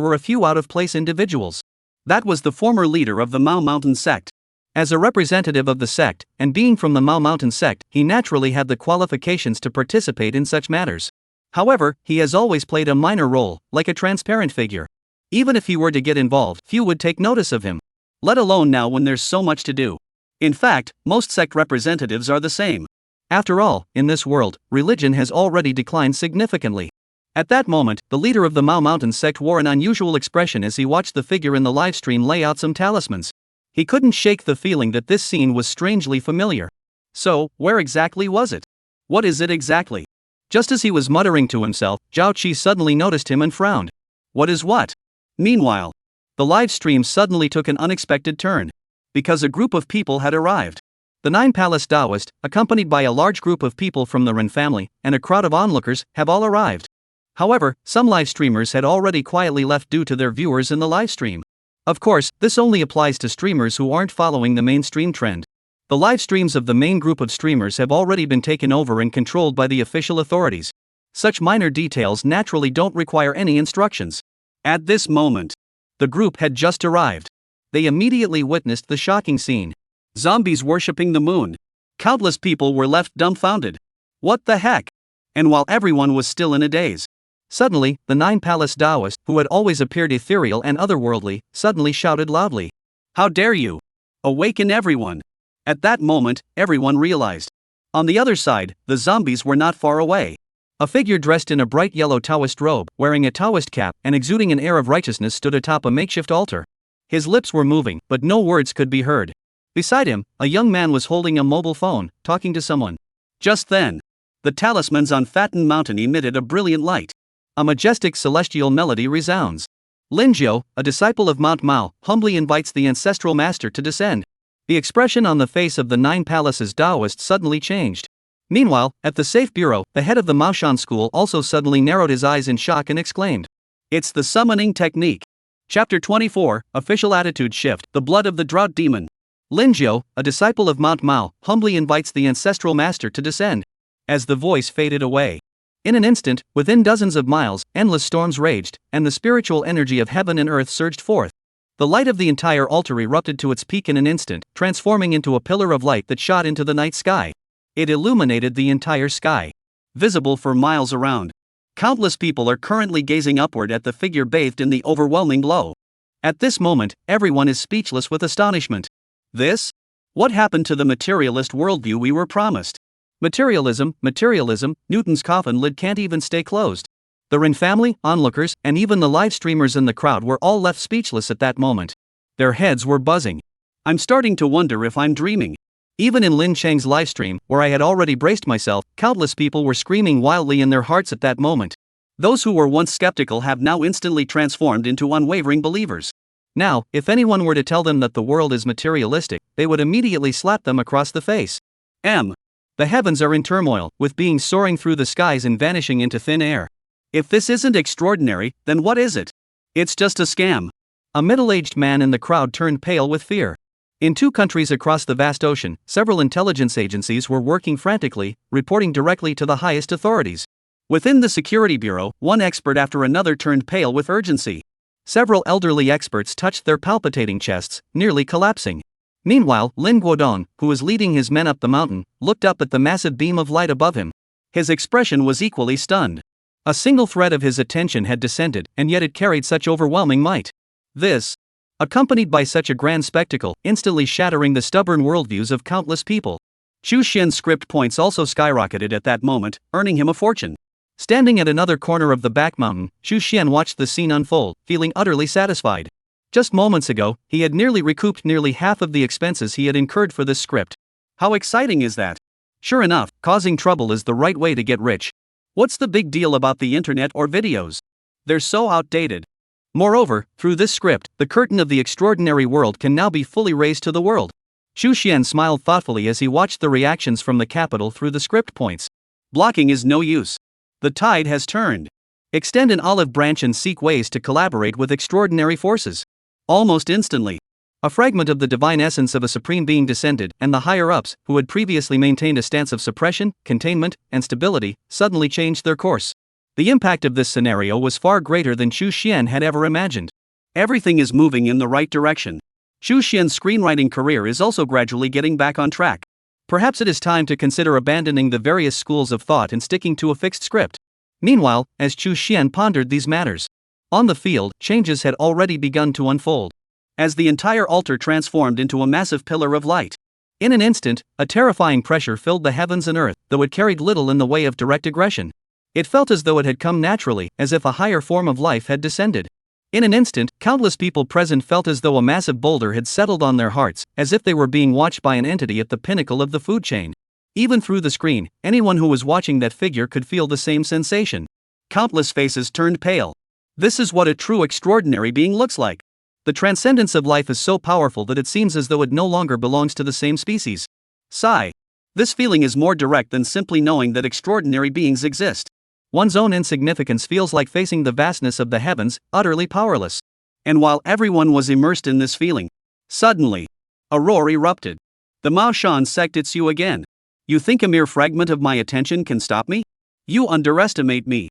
were a few out-of-place individuals. That was the former leader of the Mao Mountain sect. As a representative of the sect, and being from the Mao Mountain sect, he naturally had the qualifications to participate in such matters. However, he has always played a minor role, like a transparent figure. Even if he were to get involved, few would take notice of him. Let alone now when there's so much to do. In fact, most sect representatives are the same. After all, in this world, religion has already declined significantly. At that moment, the leader of the Mao Mountain sect wore an unusual expression as he watched the figure in the livestream lay out some talismans. He couldn't shake the feeling that this scene was strangely familiar. So, where exactly was it? What is it exactly? Just as he was muttering to himself, Zhao Qi suddenly noticed him and frowned. What is what? Meanwhile, the livestream suddenly took an unexpected turn. Because a group of people had arrived. The Nine Palace Daoist, accompanied by a large group of people from the Ren family, and a crowd of onlookers, have all arrived. However, some live streamers had already quietly left due to their viewers in the live stream. Of course, this only applies to streamers who aren't following the mainstream trend. The live streams of the main group of streamers have already been taken over and controlled by the official authorities. Such minor details naturally don't require any instructions. At this moment, the group had just arrived. They immediately witnessed the shocking scene. Zombies worshipping the moon. Countless people were left dumbfounded. What the heck? And while everyone was still in a daze, suddenly, the Nine Palace Daoist, who had always appeared ethereal and otherworldly, suddenly shouted loudly. How dare you! Awaken everyone! At that moment, everyone realized. On the other side, the zombies were not far away. A figure dressed in a bright yellow Taoist robe, wearing a Taoist cap, and exuding an air of righteousness stood atop a makeshift altar. His lips were moving, but no words could be heard. Beside him, a young man was holding a mobile phone, talking to someone. Just then, the talismans on Fatten Mountain emitted a brilliant light. A majestic celestial melody resounds. Lin Jiao, a disciple of Mount Mao, humbly invites the ancestral master to descend. The expression on the face of the Nine Palaces Daoist suddenly changed. Meanwhile, at the safe bureau, the head of the Maoshan school also suddenly narrowed his eyes in shock and exclaimed. It's the summoning technique. Chapter 24, Official Attitude Shift, The Blood of the Drought Demon. Linjiao, a disciple of Mount Mao, humbly invites the ancestral master to descend. As the voice faded away. In an instant, within dozens of miles, endless storms raged, and the spiritual energy of heaven and earth surged forth. The light of the entire altar erupted to its peak in an instant, transforming into a pillar of light that shot into the night sky. It illuminated the entire sky, visible for miles around. Countless people are currently gazing upward at the figure bathed in the overwhelming glow. At this moment, everyone is speechless with astonishment. This? What happened to the materialist worldview we were promised? Materialism, Newton's coffin lid can't even stay closed. The Rin family, onlookers, and even the live streamers in the crowd were all left speechless at that moment. Their heads were buzzing. I'm starting to wonder if I'm dreaming. Even in Lin Cheng's livestream, where I had already braced myself, countless people were screaming wildly in their hearts at that moment. Those who were once skeptical have now instantly transformed into unwavering believers. Now, if anyone were to tell them that the world is materialistic, they would immediately slap them across the face. The heavens are in turmoil, with beings soaring through the skies and vanishing into thin air. If this isn't extraordinary, then what is it? It's just a scam. A middle-aged man in the crowd turned pale with fear. In 2 countries across the vast ocean, several intelligence agencies were working frantically, reporting directly to the highest authorities. Within the Security Bureau, one expert after another turned pale with urgency. Several elderly experts touched their palpitating chests, nearly collapsing. Meanwhile, Lin Guodong, who was leading his men up the mountain, looked up at the massive beam of light above him. His expression was equally stunned. A single thread of his attention had descended, and yet it carried such overwhelming might. This, accompanied by such a grand spectacle, instantly shattering the stubborn worldviews of countless people. Chu Xian's script points also skyrocketed at that moment, earning him a fortune. Standing at another corner of the back mountain, Chu Xian watched the scene unfold, feeling utterly satisfied. Just moments ago, he had nearly recouped nearly half of the expenses he had incurred for this script. How exciting is that? Sure enough, causing trouble is the right way to get rich. What's the big deal about the internet or videos? They're so outdated. Moreover, through this script, the curtain of the extraordinary world can now be fully raised to the world. Chu Xian smiled thoughtfully as he watched the reactions from the capital through the script points. Blocking is no use. The tide has turned. Extend an olive branch and seek ways to collaborate with extraordinary forces. Almost instantly, a fragment of the divine essence of a supreme being descended, and the higher-ups, who had previously maintained a stance of suppression, containment, and stability, suddenly changed their course. The impact of this scenario was far greater than Chu Xian had ever imagined. Everything is moving in the right direction. Chu Xian's screenwriting career is also gradually getting back on track. Perhaps it is time to consider abandoning the various schools of thought and sticking to a fixed script. Meanwhile, as Chu Xian pondered these matters, on the field, changes had already begun to unfold. As the entire altar transformed into a massive pillar of light. In an instant, a terrifying pressure filled the heavens and earth, though it carried little in the way of direct aggression. It felt as though it had come naturally, as if a higher form of life had descended. In an instant, countless people present felt as though a massive boulder had settled on their hearts, as if they were being watched by an entity at the pinnacle of the food chain. Even through the screen, anyone who was watching that figure could feel the same sensation. Countless faces turned pale. This is what a true extraordinary being looks like. The transcendence of life is so powerful that it seems as though it no longer belongs to the same species. Sigh. This feeling is more direct than simply knowing that extraordinary beings exist. One's own insignificance feels like facing the vastness of the heavens, utterly powerless. And while everyone was immersed in this feeling, suddenly, a roar erupted. The Mao Shan sect, it's you again. You think a mere fragment of my attention can stop me? You underestimate me.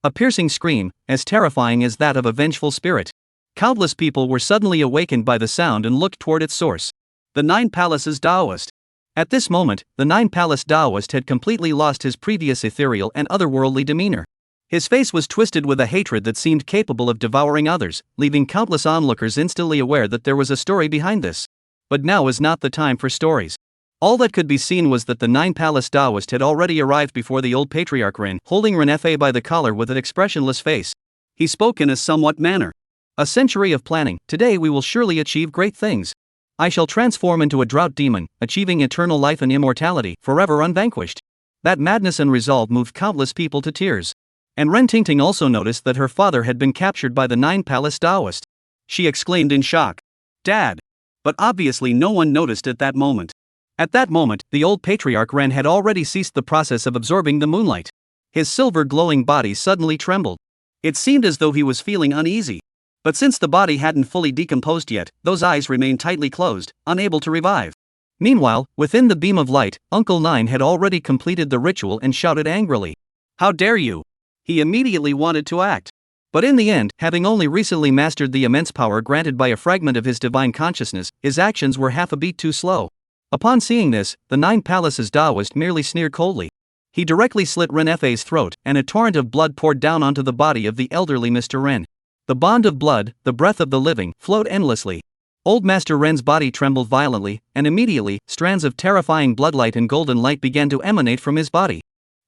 A piercing scream, as terrifying as that of a vengeful spirit. Countless people were suddenly awakened by the sound and looked toward its source. The Nine Palaces Daoist. At this moment, the Nine Palace Daoist had completely lost his previous ethereal and otherworldly demeanor. His face was twisted with a hatred that seemed capable of devouring others, leaving countless onlookers instantly aware that there was a story behind this. But now is not the time for stories. All that could be seen was that the Nine Palace Daoist had already arrived before the old patriarch Rin, holding Rin by the collar with an expressionless face. He spoke in a somewhat manner. A century of planning, today we will surely achieve great things. I shall transform into a drought demon, achieving eternal life and immortality, forever unvanquished. That madness and resolve moved countless people to tears. And Ren Tingting also noticed that her father had been captured by the Nine Palace Daoist. She exclaimed in shock. Dad! But obviously no one noticed at that moment. At that moment, the old patriarch Ren had already ceased the process of absorbing the moonlight. His silver glowing body suddenly trembled. It seemed as though he was feeling uneasy. But since the body hadn't fully decomposed yet, those eyes remained tightly closed, unable to revive. Meanwhile, within the beam of light, Uncle Nine had already completed the ritual and shouted angrily, "How dare you!" He immediately wanted to act. But in the end, having only recently mastered the immense power granted by a fragment of his divine consciousness, his actions were half a beat too slow. Upon seeing this, the Nine Palaces Daoist merely sneered coldly. He directly slit Ren Fei's throat, and a torrent of blood poured down onto the body of the elderly Mr. Ren. The bond of blood, the breath of the living, flowed endlessly. Old Master Ren's body trembled violently, and immediately, strands of terrifying bloodlight and golden light began to emanate from his body.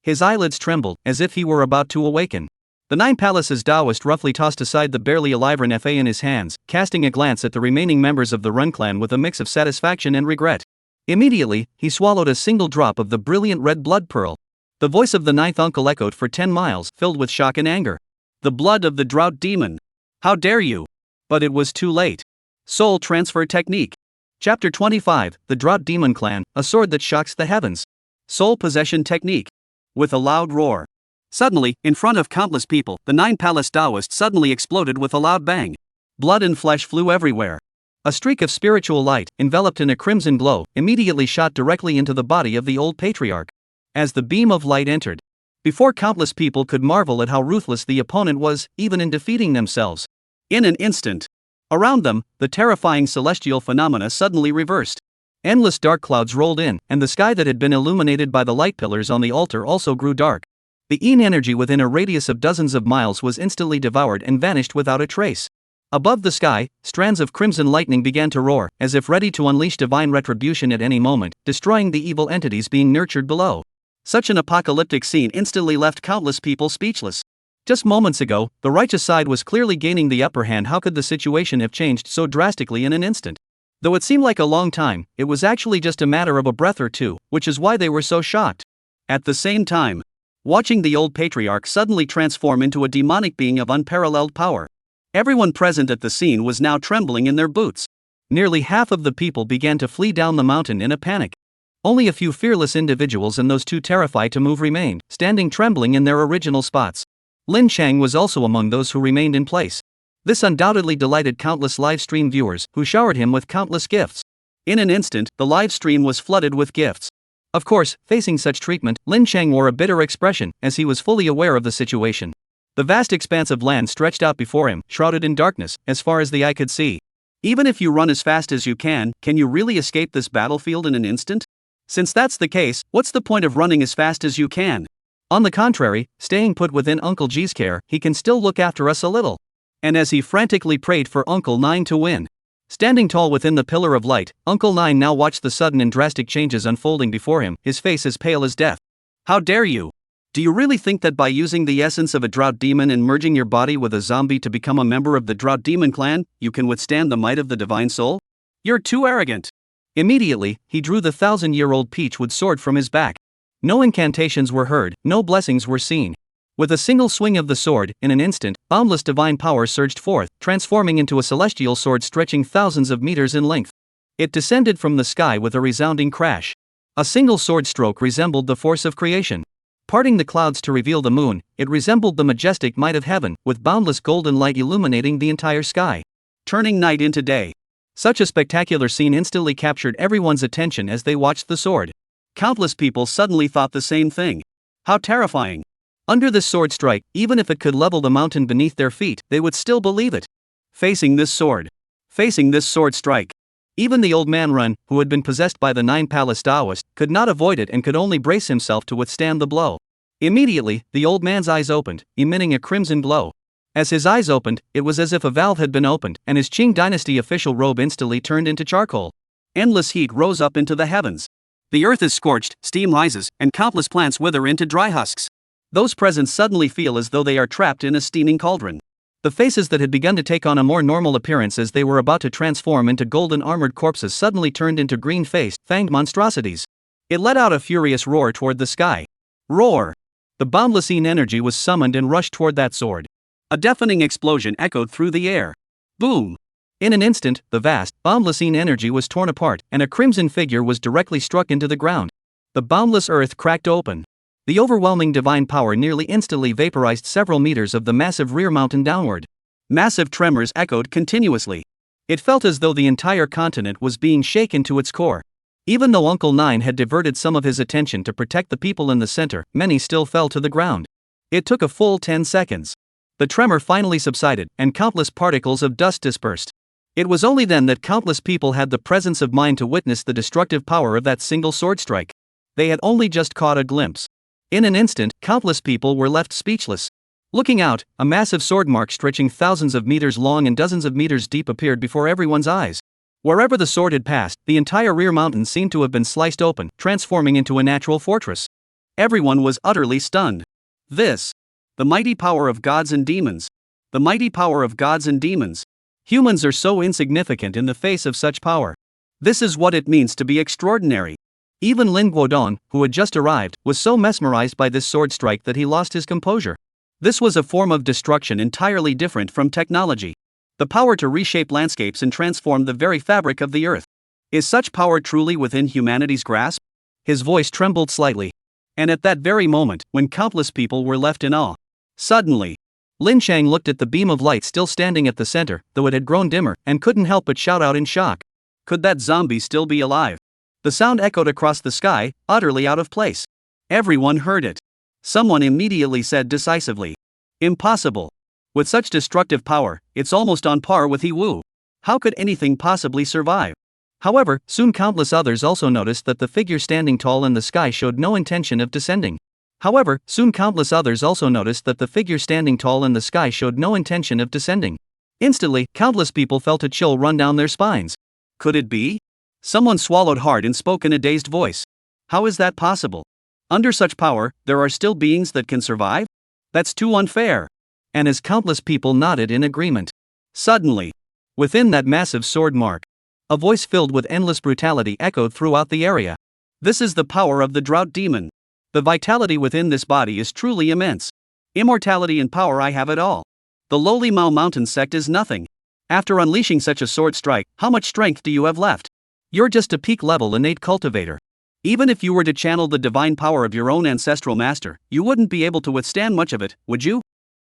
His eyelids trembled, as if he were about to awaken. The Nine Palaces Daoist roughly tossed aside the barely alive Ren Fei in his hands, casting a glance at the remaining members of the Run clan with a mix of satisfaction and regret. Immediately, he swallowed a single drop of the brilliant red blood pearl. The voice of the ninth uncle echoed for 10 miles, filled with shock and anger. "The blood of the drought demon! How dare you!" But it was too late. Soul Transfer Technique. Chapter 25, The Drought Demon Clan, A Sword That Shocks the Heavens. Soul Possession Technique. With a loud roar. Suddenly, in front of countless people, the Nine Palace Daoist suddenly exploded with a loud bang. Blood and flesh flew everywhere. A streak of spiritual light, enveloped in a crimson glow, immediately shot directly into the body of the old patriarch. As the beam of light entered, before countless people could marvel at how ruthless the opponent was, even in defeating themselves. In an instant, around them, the terrifying celestial phenomena suddenly reversed. Endless dark clouds rolled in, and the sky that had been illuminated by the light pillars on the altar also grew dark. The Yin energy within a radius of dozens of miles was instantly devoured and vanished without a trace. Above the sky, strands of crimson lightning began to roar, as if ready to unleash divine retribution at any moment, destroying the evil entities being nurtured below. Such an apocalyptic scene instantly left countless people speechless. Just moments ago, the righteous side was clearly gaining the upper hand. How could the situation have changed so drastically in an instant? Though it seemed like a long time, it was actually just a matter of a breath or two, which is why they were so shocked. At the same time, watching the old patriarch suddenly transform into a demonic being of unparalleled power. Everyone present at the scene was now trembling in their boots. Nearly half of the people began to flee down the mountain in a panic. Only a few fearless individuals and those too terrified to move remained, standing trembling in their original spots. Lin Chang was also among those who remained in place. This undoubtedly delighted countless live stream viewers, who showered him with countless gifts. In an instant, the live stream was flooded with gifts. Of course, facing such treatment, Lin Chang wore a bitter expression, as he was fully aware of the situation. The vast expanse of land stretched out before him, shrouded in darkness, as far as the eye could see. Even if you run as fast as you can you really escape this battlefield in an instant? Since that's the case, what's the point of running as fast as you can? On the contrary, staying put within Uncle G's care, he can still look after us a little. And as he frantically prayed for Uncle Nine to win. Standing tall within the pillar of light, Uncle Nine now watched the sudden and drastic changes unfolding before him, his face as pale as death. "How dare you? Do you really think that by using the essence of a drought demon and merging your body with a zombie to become a member of the Drought Demon Clan, you can withstand the might of the Divine Soul? You're too arrogant." Immediately, he drew the 1,000-year-old peachwood sword from his back. No incantations were heard, no blessings were seen. With a single swing of the sword, in an instant, boundless divine power surged forth, transforming into a celestial sword stretching thousands of meters in length. It descended from the sky with a resounding crash. A single sword stroke resembled the force of creation. Parting the clouds to reveal the moon, it resembled the majestic might of heaven, with boundless golden light illuminating the entire sky, turning night into day. Such a spectacular scene instantly captured everyone's attention as they watched the sword. Countless people suddenly thought the same thing. How terrifying! Under this sword strike, even if it could level the mountain beneath their feet, they would still believe it. Facing this sword strike. Even the old man Run, who had been possessed by the Nine Palace Daoist, could not avoid it and could only brace himself to withstand the blow. Immediately, the old man's eyes opened, emitting a crimson glow. As his eyes opened, it was as if a valve had been opened, and his Qing dynasty official robe instantly turned into charcoal. Endless heat rose up into the heavens. The earth is scorched, steam rises, and countless plants wither into dry husks. Those present suddenly feel as though they are trapped in a steaming cauldron. The faces that had begun to take on a more normal appearance as they were about to transform into golden armored corpses suddenly turned into green-faced, fanged monstrosities. It let out a furious roar toward the sky. Roar! The boundless Yin energy was summoned and rushed toward that sword. A deafening explosion echoed through the air. Boom! In an instant, the vast, boundless Yin energy was torn apart, and a crimson figure was directly struck into the ground. The boundless earth cracked open. The overwhelming divine power nearly instantly vaporized several meters of the massive rear mountain downward. Massive tremors echoed continuously. It felt as though the entire continent was being shaken to its core. Even though Uncle Nine had diverted some of his attention to protect the people in the center, many still fell to the ground. It took a full 10 seconds. The tremor finally subsided, and countless particles of dust dispersed. It was only then that countless people had the presence of mind to witness the destructive power of that single sword strike. They had only just caught a glimpse. In an instant, countless people were left speechless. Looking out, a massive sword mark stretching thousands of meters long and dozens of meters deep appeared before everyone's eyes. Wherever the sword had passed, the entire rear mountain seemed to have been sliced open, transforming into a natural fortress. Everyone was utterly stunned. This. The mighty power of gods and demons. The mighty power of gods and demons. Humans are so insignificant in the face of such power. This is what it means to be extraordinary. Even Lin Guodong, who had just arrived, was so mesmerized by this sword strike that he lost his composure. This was a form of destruction entirely different from technology. The power to reshape landscapes and transform the very fabric of the earth. Is such power truly within humanity's grasp? His voice trembled slightly. And at that very moment, when countless people were left in awe, suddenly, Lin Chang looked at the beam of light still standing at the center, though it had grown dimmer, and couldn't help but shout out in shock. Could that zombie still be alive? The sound echoed across the sky, utterly out of place. Everyone heard it. Someone immediately said decisively, "Impossible. With such destructive power, it's almost on par with He Wu. How could anything possibly survive?" However, soon countless others also noticed that the figure standing tall in the sky showed no intention of descending. Instantly, countless people felt a chill run down their spines. Could it be? Someone swallowed hard and spoke in a dazed voice. How is that possible? Under such power, there are still beings that can survive? That's too unfair. And as countless people nodded in agreement. Suddenly, within that massive sword mark, a voice filled with endless brutality echoed throughout the area. This is the power of the drought demon. The vitality within this body is truly immense. Immortality and power, I have it all. The lowly Mao Mountain sect is nothing. After unleashing such a sword strike, how much strength do you have left? You're just a peak-level innate cultivator. Even if you were to channel the divine power of your own ancestral master, you wouldn't be able to withstand much of it, would you?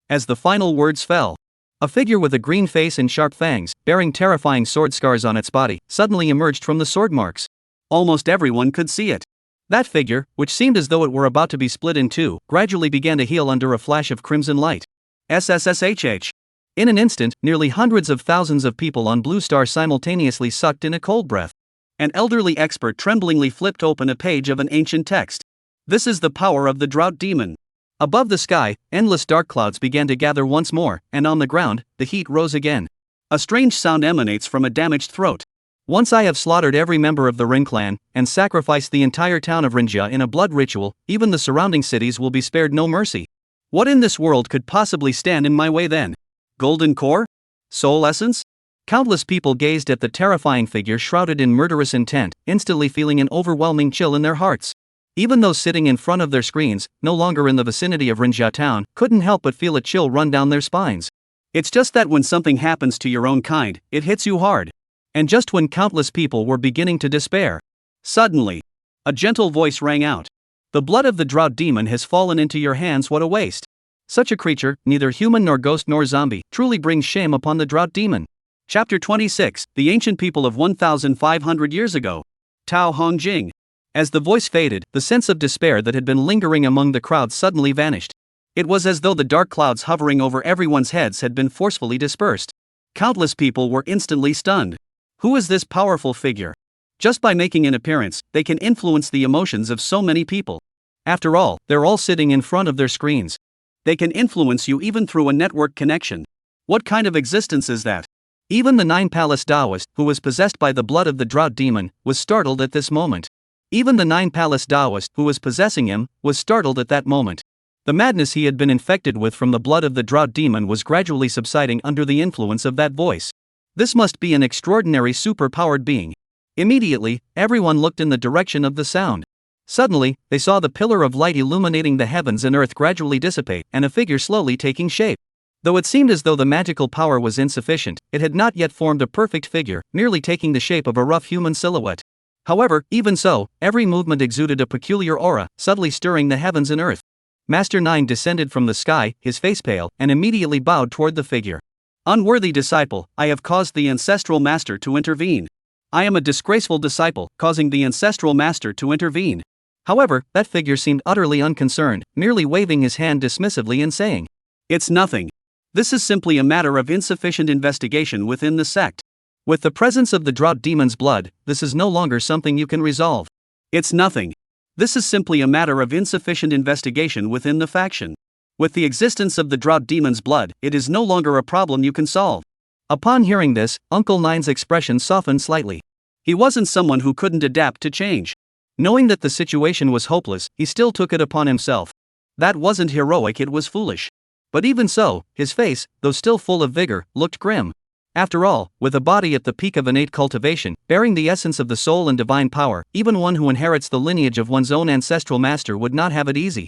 As the final words fell, a figure with a green face and sharp fangs, bearing terrifying sword scars on its body, suddenly emerged from the sword marks. Almost everyone could see it. That figure, which seemed as though it were about to be split in two, gradually began to heal under a flash of crimson light. SSSHH. In an instant, nearly hundreds of thousands of people on Blue Star simultaneously sucked in a cold breath. An elderly expert tremblingly flipped open a page of an ancient text. This is the power of the drought demon. Above the sky, endless dark clouds began to gather once more, and on the ground, the heat rose again. A strange sound emanates from a damaged throat. Once I have slaughtered every member of the Ring clan, and sacrificed the entire town of Rinjia in a blood ritual, even the surrounding cities will be spared no mercy. What in this world could possibly stand in my way then? Golden core? Soul essence? Countless people gazed at the terrifying figure shrouded in murderous intent, instantly feeling an overwhelming chill in their hearts. Even those sitting in front of their screens, no longer in the vicinity of Rinjia town, couldn't help but feel a chill run down their spines. It's just that when something happens to your own kind, it hits you hard. And just when countless people were beginning to despair, suddenly, a gentle voice rang out. The blood of the drought demon has fallen into your hands. What a waste. Such a creature, neither human nor ghost nor zombie, truly brings shame upon the drought demon. Chapter 26, The Ancient People of 1,500 Years Ago. Tao Hongjing. As the voice faded, the sense of despair that had been lingering among the crowd suddenly vanished. It was as though the dark clouds hovering over everyone's heads had been forcefully dispersed. Countless people were instantly stunned. Who is this powerful figure? Just by making an appearance, they can influence the emotions of so many people. After all, they're all sitting in front of their screens. They can influence you even through a network connection. What kind of existence is that? Even the Nine-Palace Daoist, who was possessed by the blood of the drought demon, was startled at this moment. Even the Nine-Palace Daoist, who was possessing him, was startled at that moment. The madness he had been infected with from the blood of the drought demon was gradually subsiding under the influence of that voice. This must be an extraordinary super-powered being. Immediately, everyone looked in the direction of the sound. Suddenly, they saw the pillar of light illuminating the heavens and earth gradually dissipate, and a figure slowly taking shape. Though it seemed as though the magical power was insufficient, it had not yet formed a perfect figure, merely taking the shape of a rough human silhouette. However, even so, every movement exuded a peculiar aura, subtly stirring the heavens and earth. Master Nine descended from the sky, his face pale, and immediately bowed toward the figure. Unworthy disciple, I have caused the ancestral master to intervene. I am a disgraceful disciple, causing the ancestral master to intervene. However, that figure seemed utterly unconcerned, merely waving his hand dismissively and saying, "It's nothing. This is simply a matter of insufficient investigation within the sect. With the presence of the drought demon's blood, this is no longer something you can resolve. It's nothing. This is simply a matter of insufficient investigation within the faction. With the existence of the drought demon's blood, it is no longer a problem you can solve." Upon hearing this, Uncle Nine's expression softened slightly. He wasn't someone who couldn't adapt to change. Knowing that the situation was hopeless, he still took it upon himself. That wasn't heroic, it was foolish. But even so, his face, though still full of vigor, looked grim. After all, with a body at the peak of innate cultivation, bearing the essence of the soul and divine power, even one who inherits the lineage of one's own ancestral master would not have it easy.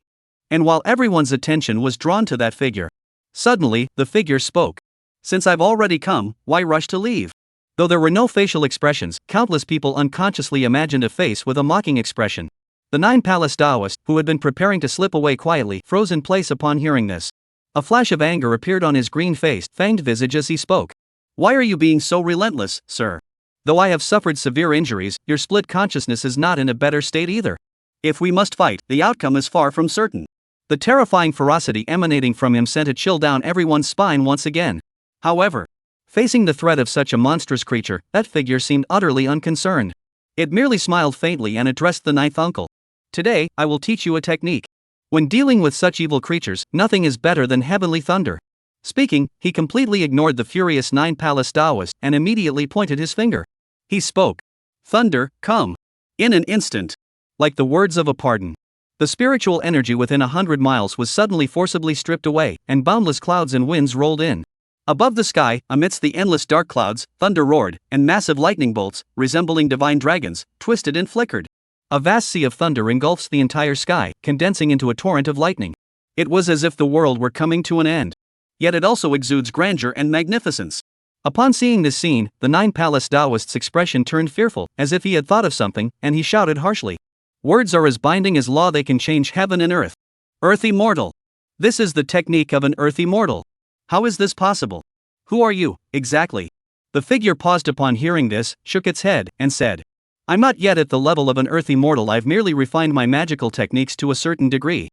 And while everyone's attention was drawn to that figure, suddenly, the figure spoke. "Since I've already come, why rush to leave?" Though there were no facial expressions, countless people unconsciously imagined a face with a mocking expression. The Nine Palace Daoist, who had been preparing to slip away quietly, froze in place upon hearing this. A flash of anger appeared on his green-faced, fanged visage as he spoke. "Why are you being so relentless, sir? Though I have suffered severe injuries, your split consciousness is not in a better state either. If we must fight, the outcome is far from certain." The terrifying ferocity emanating from him sent a chill down everyone's spine once again. However, facing the threat of such a monstrous creature, that figure seemed utterly unconcerned. It merely smiled faintly and addressed the ninth uncle. "Today, I will teach you a technique. When dealing with such evil creatures, nothing is better than heavenly thunder." Speaking, he completely ignored the furious Nine Palace Daoist and immediately pointed his finger. He spoke. "Thunder, come." In an instant, like the words of a pardon, the spiritual energy within 100 miles was suddenly forcibly stripped away, and boundless clouds and winds rolled in. Above the sky, amidst the endless dark clouds, thunder roared, and massive lightning bolts, resembling divine dragons, twisted and flickered. A vast sea of thunder engulfs the entire sky, condensing into a torrent of lightning. It was as if the world were coming to an end. Yet it also exudes grandeur and magnificence. Upon seeing this scene, the Nine Palace Daoist's expression turned fearful, as if he had thought of something, and he shouted harshly. "Words are as binding as law, they can change heaven and earth. Earthy mortal. This is the technique of an earthy mortal. How is this possible? Who are you, exactly?" The figure paused upon hearing this, shook its head, and said, "I'm not yet at the level of an earthy mortal, I've merely refined my magical techniques to a certain degree.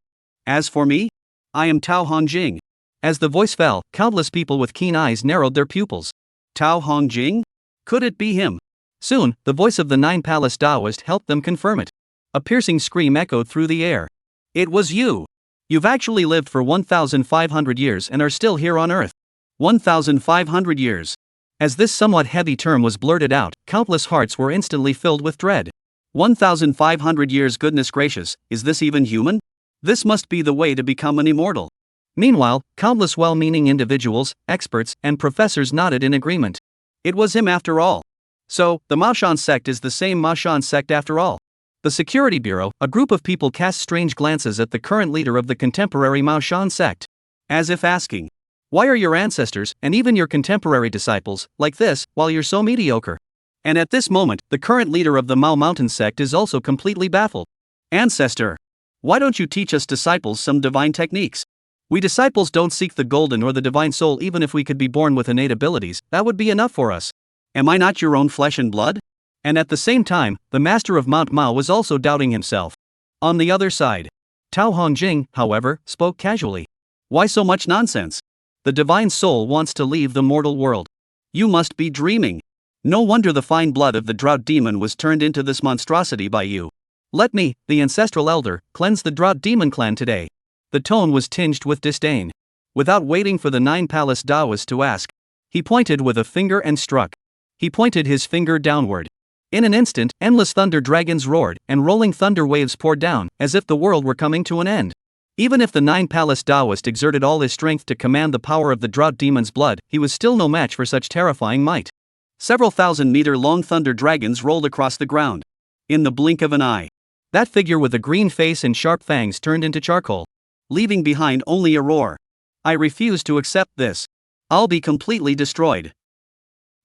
As for me, I am Tao Hongjing." As the voice fell, countless people with keen eyes narrowed their pupils. Tao Hongjing? Could it be him? Soon, the voice of the Nine Palace Daoist helped them confirm it. A piercing scream echoed through the air. "It was you! You've actually lived for 1,500 years and are still here on Earth. 1,500 years. As this somewhat heavy term was blurted out, countless hearts were instantly filled with dread. 1,500 years, goodness gracious, is this even human? This must be the way to become an immortal. Meanwhile, countless well-meaning individuals, experts, and professors nodded in agreement. It was him after all. So, the Maoshan sect is the same Maoshan sect after all. The Security Bureau, a group of people, cast strange glances at the current leader of the contemporary Maoshan sect, as if asking, "Why are your ancestors, and even your contemporary disciples, like this, while you're so mediocre?" And at this moment, the current leader of the Mao Mountain sect is also completely baffled. "Ancestor, why don't you teach us disciples some divine techniques? We disciples don't seek the golden or the divine soul. Even if we could be born with innate abilities, that would be enough for us. Am I not your own flesh and blood?" And at the same time, the master of Mount Mao was also doubting himself. On the other side, Tao Hongjing, however, spoke casually. "Why so much nonsense? The divine soul wants to leave the mortal world. You must be dreaming. No wonder the fine blood of the drought demon was turned into this monstrosity by you. Let me, the ancestral elder, cleanse the drought demon clan today." The tone was tinged with disdain. Without waiting for the Nine Palace Daoist to ask, he pointed with a finger and struck. He pointed his finger downward. In an instant, endless thunder dragons roared, and rolling thunder waves poured down, as if the world were coming to an end. Even if the Nine Palace Daoist exerted all his strength to command the power of the drought demon's blood, he was still no match for such terrifying might. Several thousand-meter-long thunder dragons rolled across the ground. In the blink of an eye, that figure with a green face and sharp fangs turned into charcoal, leaving behind only a roar. "I refuse to accept this. I'll be completely destroyed."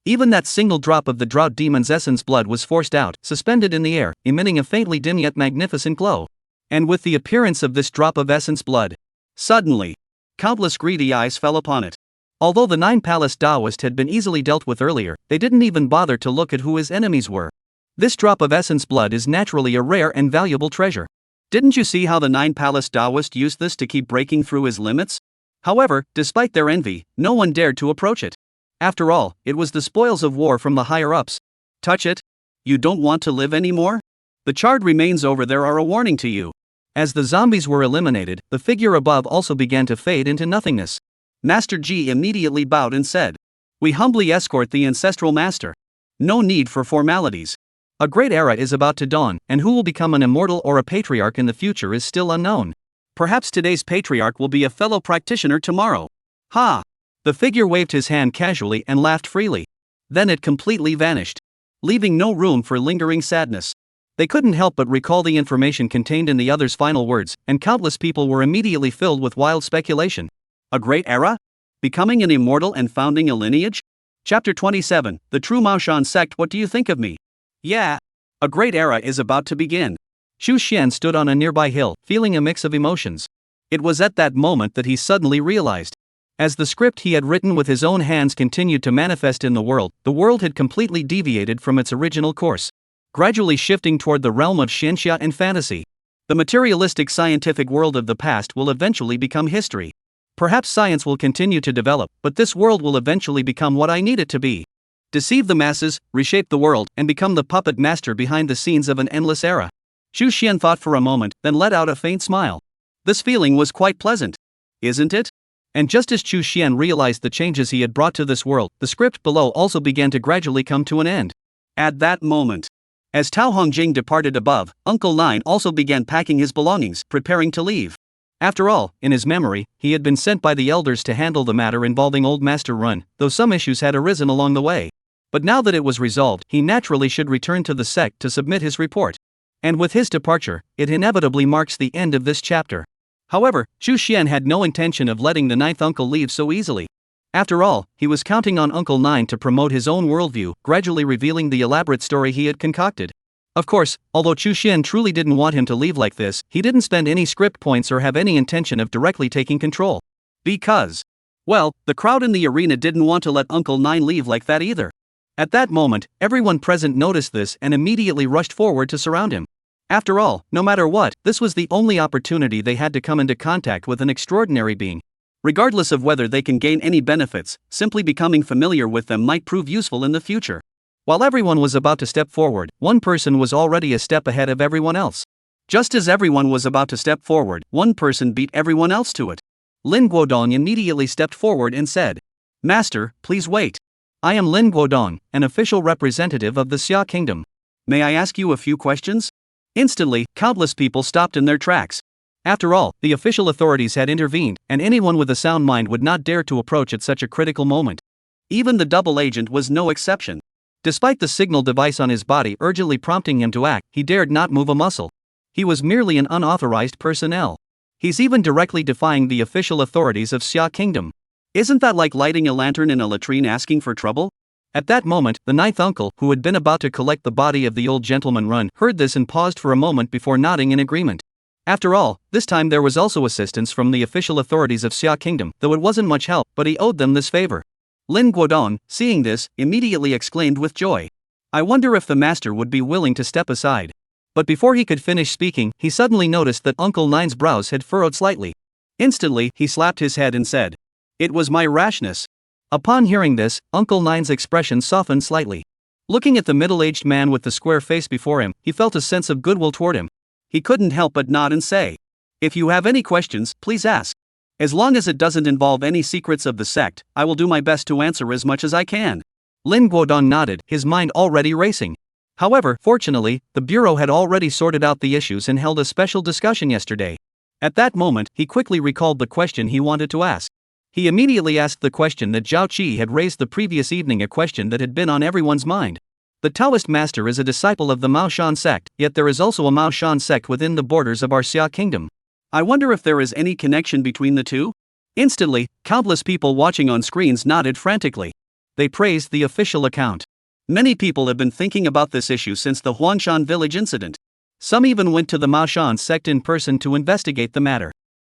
Even that single drop of the drought demon's essence blood was forced out, suspended in the air, emitting a faintly dim yet magnificent glow. And with the appearance of this drop of essence blood, suddenly, countless greedy eyes fell upon it. Although the Nine Palace Daoist had been easily dealt with earlier, they didn't even bother to look at who his enemies were. This drop of essence blood is naturally a rare and valuable treasure. Didn't you see how the Nine Palace Daoist used this to keep breaking through his limits? However, despite their envy, no one dared to approach it. After all, it was the spoils of war from the higher-ups. Touch it? You don't want to live anymore? The charred remains over there are a warning to you. As the zombies were eliminated, the figure above also began to fade into nothingness. Master Ji immediately bowed and said, "We humbly escort the ancestral master. No need for formalities. A great era is about to dawn, and who will become an immortal or a patriarch in the future is still unknown. Perhaps today's patriarch will be a fellow practitioner tomorrow." Ha! The figure waved his hand casually and laughed freely. Then it completely vanished, leaving no room for lingering sadness. They couldn't help but recall the information contained in the other's final words, and countless people were immediately filled with wild speculation. A great era? Becoming an immortal and founding a lineage? Chapter 27, The True Maoshan Sect. What do you think of me? Yeah. A great era is about to begin. Xu Xian stood on a nearby hill, feeling a mix of emotions. It was at that moment that he suddenly realized. As the script he had written with his own hands continued to manifest in the world had completely deviated from its original course, gradually shifting toward the realm of xianxia and fantasy. The materialistic scientific world of the past will eventually become history. Perhaps science will continue to develop, but this world will eventually become what I need it to be. Deceive the masses, reshape the world, and become the puppet master behind the scenes of an endless era. Xu Xian thought for a moment, then let out a faint smile. This feeling was quite pleasant. Isn't it? And just as Xu Xian realized the changes he had brought to this world, the script below also began to gradually come to an end. At that moment, as Tao Hongjing departed above, Uncle Nine also began packing his belongings, preparing to leave. After all, in his memory, he had been sent by the elders to handle the matter involving Old Master Run, though some issues had arisen along the way. But now that it was resolved, he naturally should return to the sect to submit his report. And with his departure, it inevitably marks the end of this chapter. However, Xu Xian had no intention of letting the ninth uncle leave so easily. After all, he was counting on Uncle Nine to promote his own worldview, gradually revealing the elaborate story he had concocted. Of course, although Xu Xian truly didn't want him to leave like this, he didn't spend any script points or have any intention of directly taking control. Because, well, the crowd in the arena didn't want to let Uncle Nine leave like that either. At that moment, everyone present noticed this and immediately rushed forward to surround him. After all, no matter what, this was the only opportunity they had to come into contact with an extraordinary being. Regardless of whether they can gain any benefits, simply becoming familiar with them might prove useful in the future. While everyone was about to step forward, one person was already a step ahead of everyone else. Just as everyone was about to step forward, one person beat everyone else to it. Lin Guodong immediately stepped forward and said, "Master, please wait. I am Lin Guodong, an official representative of the Xia Kingdom. May I ask you a few questions?" Instantly, countless people stopped in their tracks. After all, the official authorities had intervened, and anyone with a sound mind would not dare to approach at such a critical moment. Even the double agent was no exception. Despite the signal device on his body urgently prompting him to act, he dared not move a muscle. He was merely an unauthorized personnel. He's even directly defying the official authorities of Xia Kingdom. Isn't that like lighting a lantern in a latrine asking for trouble? At that moment, the ninth uncle, who had been about to collect the body of the old gentleman Run, heard this and paused for a moment before nodding in agreement. After all, this time there was also assistance from the official authorities of Xia Kingdom, though it wasn't much help, but he owed them this favor. Lin Guodong, seeing this, immediately exclaimed with joy, "I wonder if the master would be willing to step aside." But before he could finish speaking, he suddenly noticed that Uncle Nine's brows had furrowed slightly. Instantly, he slapped his head and said, "It was my rashness." Upon hearing this, Uncle Nine's expression softened slightly. Looking at the middle-aged man with the square face before him, he felt a sense of goodwill toward him. He couldn't help but nod and say, "If you have any questions, please ask. As long as it doesn't involve any secrets of the sect, I will do my best to answer as much as I can." Lin Guodong nodded, his mind already racing. However, fortunately, the bureau had already sorted out the issues and held a special discussion yesterday. At that moment, he quickly recalled the question he wanted to ask. He immediately asked the question that Zhao Qi had raised the previous evening, a question that had been on everyone's mind. The Taoist master is a disciple of the Maoshan sect, yet there is also a Maoshan sect within the borders of our Xia Kingdom. I wonder if there is any connection between the two? Instantly, countless people watching on screens nodded frantically. They praised the official account. Many people have been thinking about this issue since the Huangshan village incident. Some even went to the Maoshan sect in person to investigate the matter.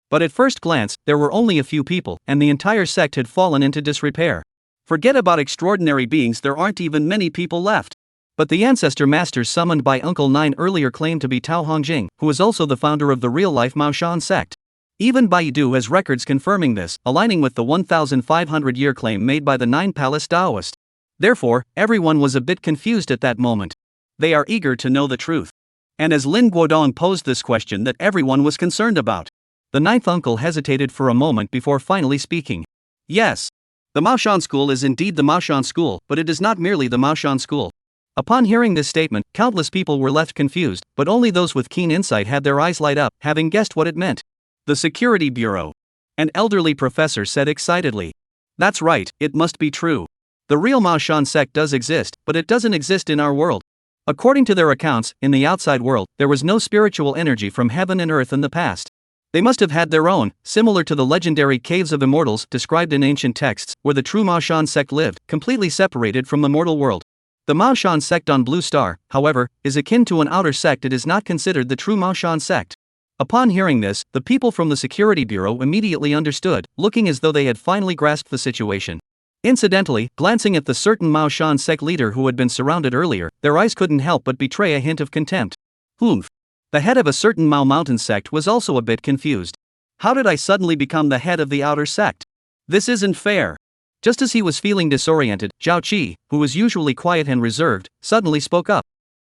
But at first glance, there were only a few people, and the entire sect had fallen into disrepair. Forget about extraordinary beings, there aren't even many people left. But the ancestor masters summoned by Uncle Nine earlier claimed to be Tao Hongjing, who is also the founder of the real-life Maoshan sect. Even Baidu has records confirming this, aligning with the 1,500-year claim made by the Nine Palace Daoist. Therefore, everyone was a bit confused at that moment. They are eager to know the truth. And as Lin Guodong posed this question that everyone was concerned about, the ninth uncle hesitated for a moment before finally speaking. Yes. The Maoshan school is indeed the Maoshan school, but it is not merely the Maoshan school. Upon hearing this statement, countless people were left confused, but only those with keen insight had their eyes light up, having guessed what it meant. The Security Bureau. An elderly professor said excitedly. That's right, it must be true. The real Maoshan sect does exist, but it doesn't exist in our world. According to their accounts, in the outside world, there was no spiritual energy from heaven and earth in the past. They must have had their own, similar to the legendary Caves of Immortals described in ancient texts, where the true Maoshan sect lived, completely separated from the mortal world. The Maoshan sect on Blue Star, however, is akin to an outer sect. It is not considered the true Maoshan sect. Upon hearing this, the people from the Security Bureau immediately understood, looking as though they had finally grasped the situation. Incidentally, glancing at the certain Maoshan sect leader who had been surrounded earlier, their eyes couldn't help but betray a hint of contempt. Humph. The head of a certain Mao Mountain sect was also a bit confused. How did I suddenly become the head of the outer sect? This isn't fair. Just as he was feeling disoriented, Zhao Qi, who was usually quiet and reserved, suddenly spoke up.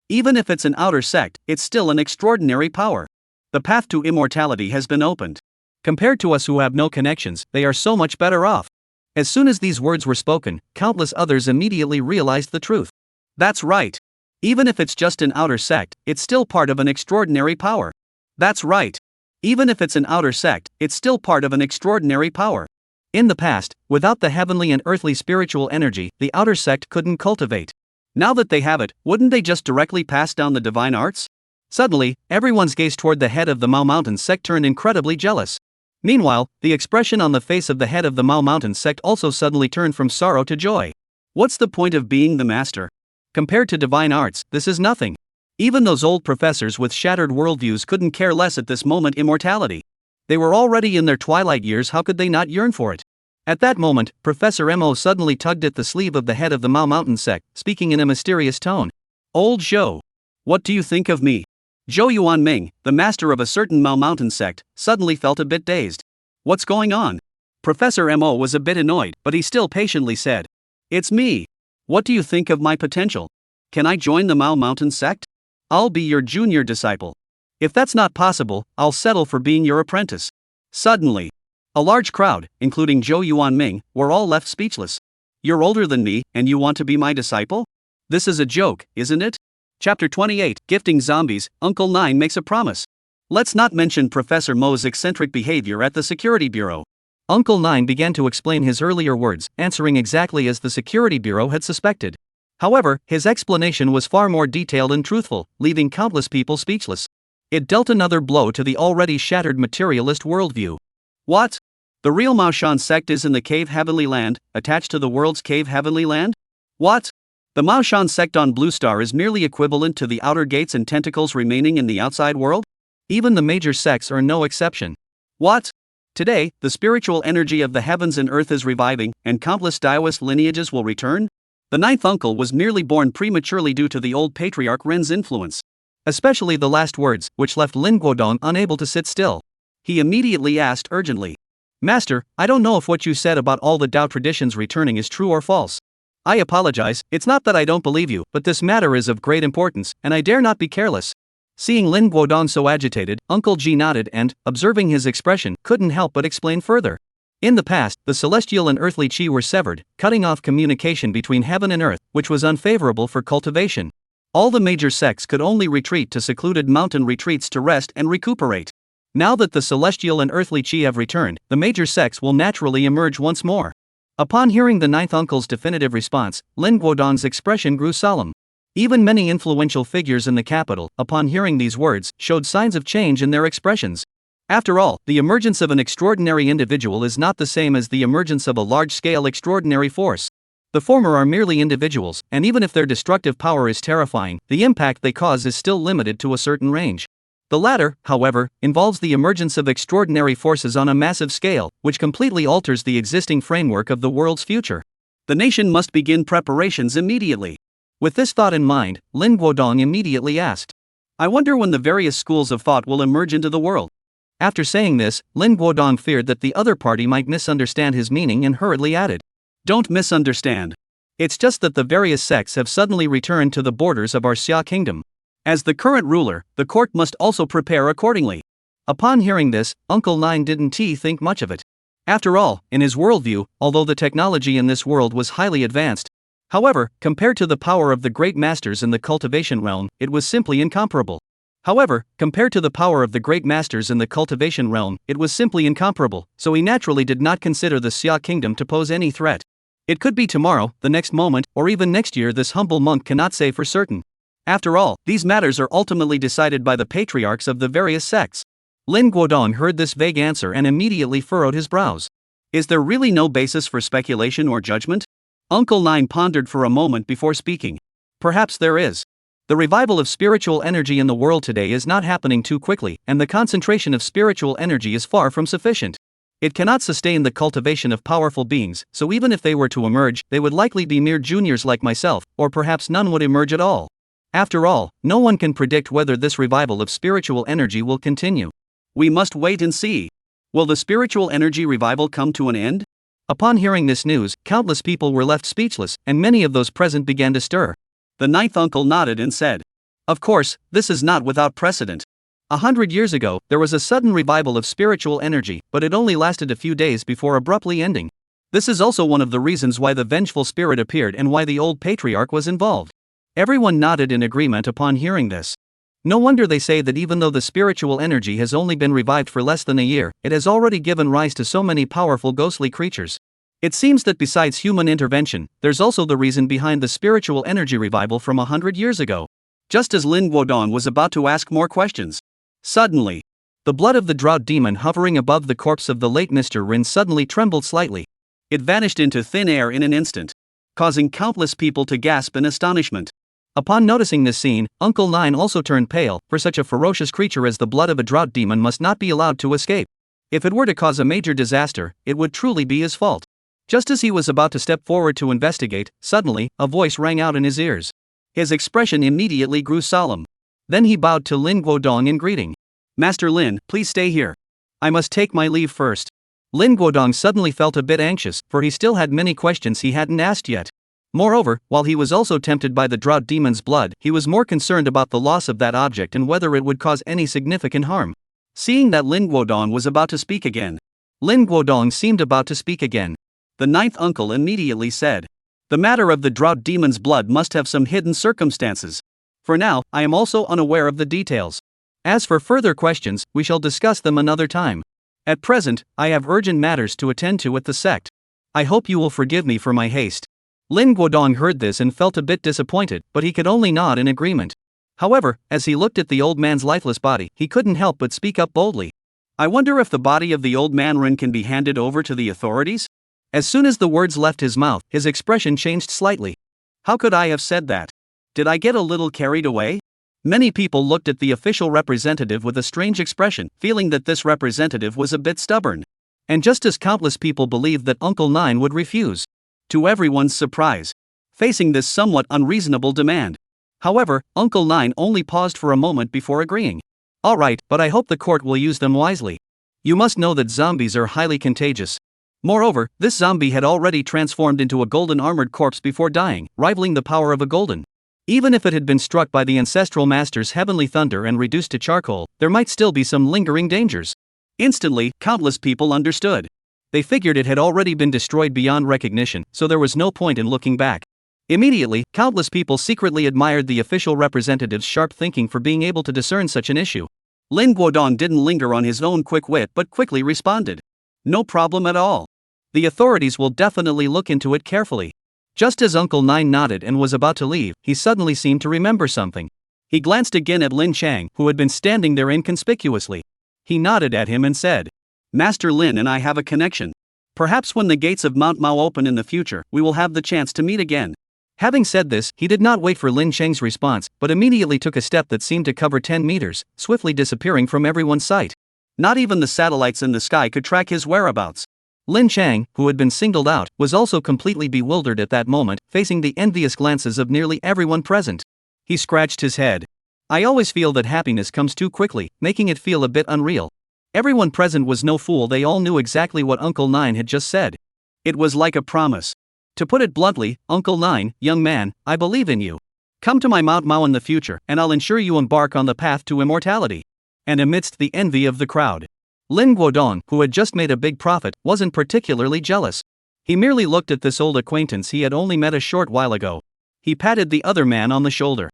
Even if it's an outer sect, it's still an extraordinary power. The path to immortality has been opened. Compared to us who have no connections, they are so much better off. As soon as these words were spoken, countless others immediately realized the truth. That's right. Even if it's just an outer sect, it's still part of an extraordinary power. That's right. Even if it's an outer sect, it's still part of an extraordinary power. In the past, without the heavenly and earthly spiritual energy, the outer sect couldn't cultivate. Now that they have it, wouldn't they just directly pass down the divine arts? Suddenly, everyone's gaze toward the head of the Mao Mountain sect turned incredibly jealous. Meanwhile, the expression on the face of the head of the Mao Mountain sect also suddenly turned from sorrow to joy. What's the point of being the master? Compared to divine arts, this is nothing. Even those old professors with shattered worldviews couldn't care less at this moment. Immortality. They were already in their twilight years, how could they not yearn for it? At that moment, Professor Mo suddenly tugged at the sleeve of the head of the Mao Mountain sect, speaking in a mysterious tone. Old Zhou. What do you think of me? Zhou Yuanming, the master of a certain Mao Mountain sect, suddenly felt a bit dazed. What's going on? Professor Mo was a bit annoyed, but he still patiently said. It's me. What do you think of my potential? Can I join the Mao Mountain sect? I'll be your junior disciple. If that's not possible, I'll settle for being your apprentice. Suddenly, a large crowd, including Zhou Yuanming, were all left speechless. You're older than me, and you want to be my disciple? This is a joke, isn't it? Chapter 28, Gifting Zombies, Uncle Nine makes a promise. Let's not mention Professor Mo's eccentric behavior at the Security Bureau. Uncle Nine began to explain his earlier words, answering exactly as the Security Bureau had suspected. However, his explanation was far more detailed and truthful, leaving countless people speechless. It dealt another blow to the already shattered materialist worldview. What? The real Maoshan sect is in the cave Heavenly Land, attached to the world's cave Heavenly Land? What? The Maoshan sect on Blue Star is merely equivalent to the outer gates and tentacles remaining in the outside world? Even the major sects are no exception. What? Today, the spiritual energy of the heavens and earth is reviving, and countless Daoist lineages will return? The ninth uncle was merely born prematurely due to the old patriarch Ren's influence. Especially the last words, which left Lin Guodong unable to sit still. He immediately asked urgently. Master, I don't know if what you said about all the Dao traditions returning is true or false. I apologize, it's not that I don't believe you, but this matter is of great importance, and I dare not be careless. Seeing Lin Guodong so agitated, Uncle Ji nodded and, observing his expression, couldn't help but explain further. In the past, the celestial and earthly chi were severed, cutting off communication between heaven and earth, which was unfavorable for cultivation. All the major sects could only retreat to secluded mountain retreats to rest and recuperate. Now that the celestial and earthly chi have returned, the major sects will naturally emerge once more. Upon hearing the ninth uncle's definitive response, Lin Guodong's expression grew solemn. Even many influential figures in the capital, upon hearing these words, showed signs of change in their expressions. After all, the emergence of an extraordinary individual is not the same as the emergence of a large-scale extraordinary force. The former are merely individuals, and even if their destructive power is terrifying, the impact they cause is still limited to a certain range. The latter, however, involves the emergence of extraordinary forces on a massive scale, which completely alters the existing framework of the world's future. The nation must begin preparations immediately. With this thought in mind, Lin Guodong immediately asked, I wonder when the various schools of thought will emerge into the world. After saying this, Lin Guodong feared that the other party might misunderstand his meaning and hurriedly added, Don't misunderstand. It's just that the various sects have suddenly returned to the borders of our Xia kingdom. As the current ruler, the court must also prepare accordingly. Upon hearing this, Uncle Nine didn't think much of it. After all, in his worldview, although the technology in this world was highly advanced, however, compared to the power of the great masters in the cultivation realm, it was simply incomparable. So he naturally did not consider the Xia kingdom to pose any threat. It could be tomorrow, the next moment, or even next year. This humble monk cannot say for certain. After all, these matters are ultimately decided by the patriarchs of the various sects. Lin Guodong heard this vague answer and immediately furrowed his brows. Is there really no basis for speculation or judgment? Uncle Nine pondered for a moment before speaking. Perhaps there is. The revival of spiritual energy in the world today is not happening too quickly, and the concentration of spiritual energy is far from sufficient. It cannot sustain the cultivation of powerful beings, so even if they were to emerge, they would likely be mere juniors like myself, or perhaps none would emerge at all. After all, no one can predict whether this revival of spiritual energy will continue. We must wait and see. Will the spiritual energy revival come to an end? Upon hearing this news, countless people were left speechless, and many of those present began to stir. The ninth uncle nodded and said, Of course, this is not without precedent. 100 years ago, there was a sudden revival of spiritual energy, but it only lasted a few days before abruptly ending. This is also one of the reasons why the vengeful spirit appeared and why the old patriarch was involved. Everyone nodded in agreement upon hearing this. No wonder they say that even though the spiritual energy has only been revived for less than a year, it has already given rise to so many powerful ghostly creatures. It seems that besides human intervention, there's also the reason behind the spiritual energy revival from 100 years ago. Just as Lin Guodong was about to ask more questions, suddenly, the blood of the drought demon hovering above the corpse of the late Mr. Rin suddenly trembled slightly. It vanished into thin air in an instant, causing countless people to gasp in astonishment. Upon noticing this scene, Uncle Nine also turned pale, for such a ferocious creature as the blood of a drought demon must not be allowed to escape. If it were to cause a major disaster, it would truly be his fault. Just as he was about to step forward to investigate, suddenly, a voice rang out in his ears. His expression immediately grew solemn. Then he bowed to Lin Guodong in greeting. Master Lin, please stay here. I must take my leave first. Lin Guodong suddenly felt a bit anxious, for he still had many questions he hadn't asked yet. Moreover, while he was also tempted by the drought demon's blood, he was more concerned about the loss of that object and whether it would cause any significant harm. Seeing that Lin Guodong was about to speak again, the ninth uncle immediately said, The matter of the drought demon's blood must have some hidden circumstances. For now, I am also unaware of the details. As for further questions, we shall discuss them another time. At present, I have urgent matters to attend to at the sect. I hope you will forgive me for my haste. Lin Guodong heard this and felt a bit disappointed, but he could only nod in agreement. However, as he looked at the old man's lifeless body, he couldn't help but speak up boldly. I wonder if the body of the old man Rin can be handed over to the authorities? As soon as the words left his mouth, his expression changed slightly. How could I have said that? Did I get a little carried away? Many people looked at the official representative with a strange expression, feeling that this representative was a bit stubborn. And just as countless people believed that Uncle Nine would refuse. To everyone's surprise, facing this somewhat unreasonable demand. However, Uncle Nine only paused for a moment before agreeing. All right, but I hope the court will use them wisely. You must know that zombies are highly contagious. Moreover, this zombie had already transformed into a golden armored corpse before dying, rivaling the power of a golden. Even if it had been struck by the ancestral master's heavenly thunder and reduced to charcoal, there might still be some lingering dangers. Instantly, countless people understood. They figured it had already been destroyed beyond recognition, so there was no point in looking back. Immediately, countless people secretly admired the official representative's sharp thinking for being able to discern such an issue. Lin Guodong didn't linger on his own quick wit but quickly responded. No problem at all. The authorities will definitely look into it carefully. Just as Uncle Nine nodded and was about to leave, he suddenly seemed to remember something. He glanced again at Lin Chang, who had been standing there inconspicuously. He nodded at him and said, Master Lin and I have a connection. Perhaps when the gates of Mount Mao open in the future, we will have the chance to meet again. Having said this, he did not wait for Lin Cheng's response, but immediately took a step that seemed to cover 10 meters, swiftly disappearing from everyone's sight. Not even the satellites in the sky could track his whereabouts. Lin Cheng, who had been singled out, was also completely bewildered at that moment, facing the envious glances of nearly everyone present. He scratched his head. I always feel that happiness comes too quickly, making it feel a bit unreal. Everyone present was no fool, they all knew exactly what Uncle Nine had just said. It was like a promise. To put it bluntly, Uncle Nine, young man, I believe in you. Come to my Mount Mao in the future, and I'll ensure you embark on the path to immortality. And amidst the envy of the crowd, Lin Guodong, who had just made a big profit, wasn't particularly jealous. He merely looked at this old acquaintance he had only met a short while ago. He patted the other man on the shoulder.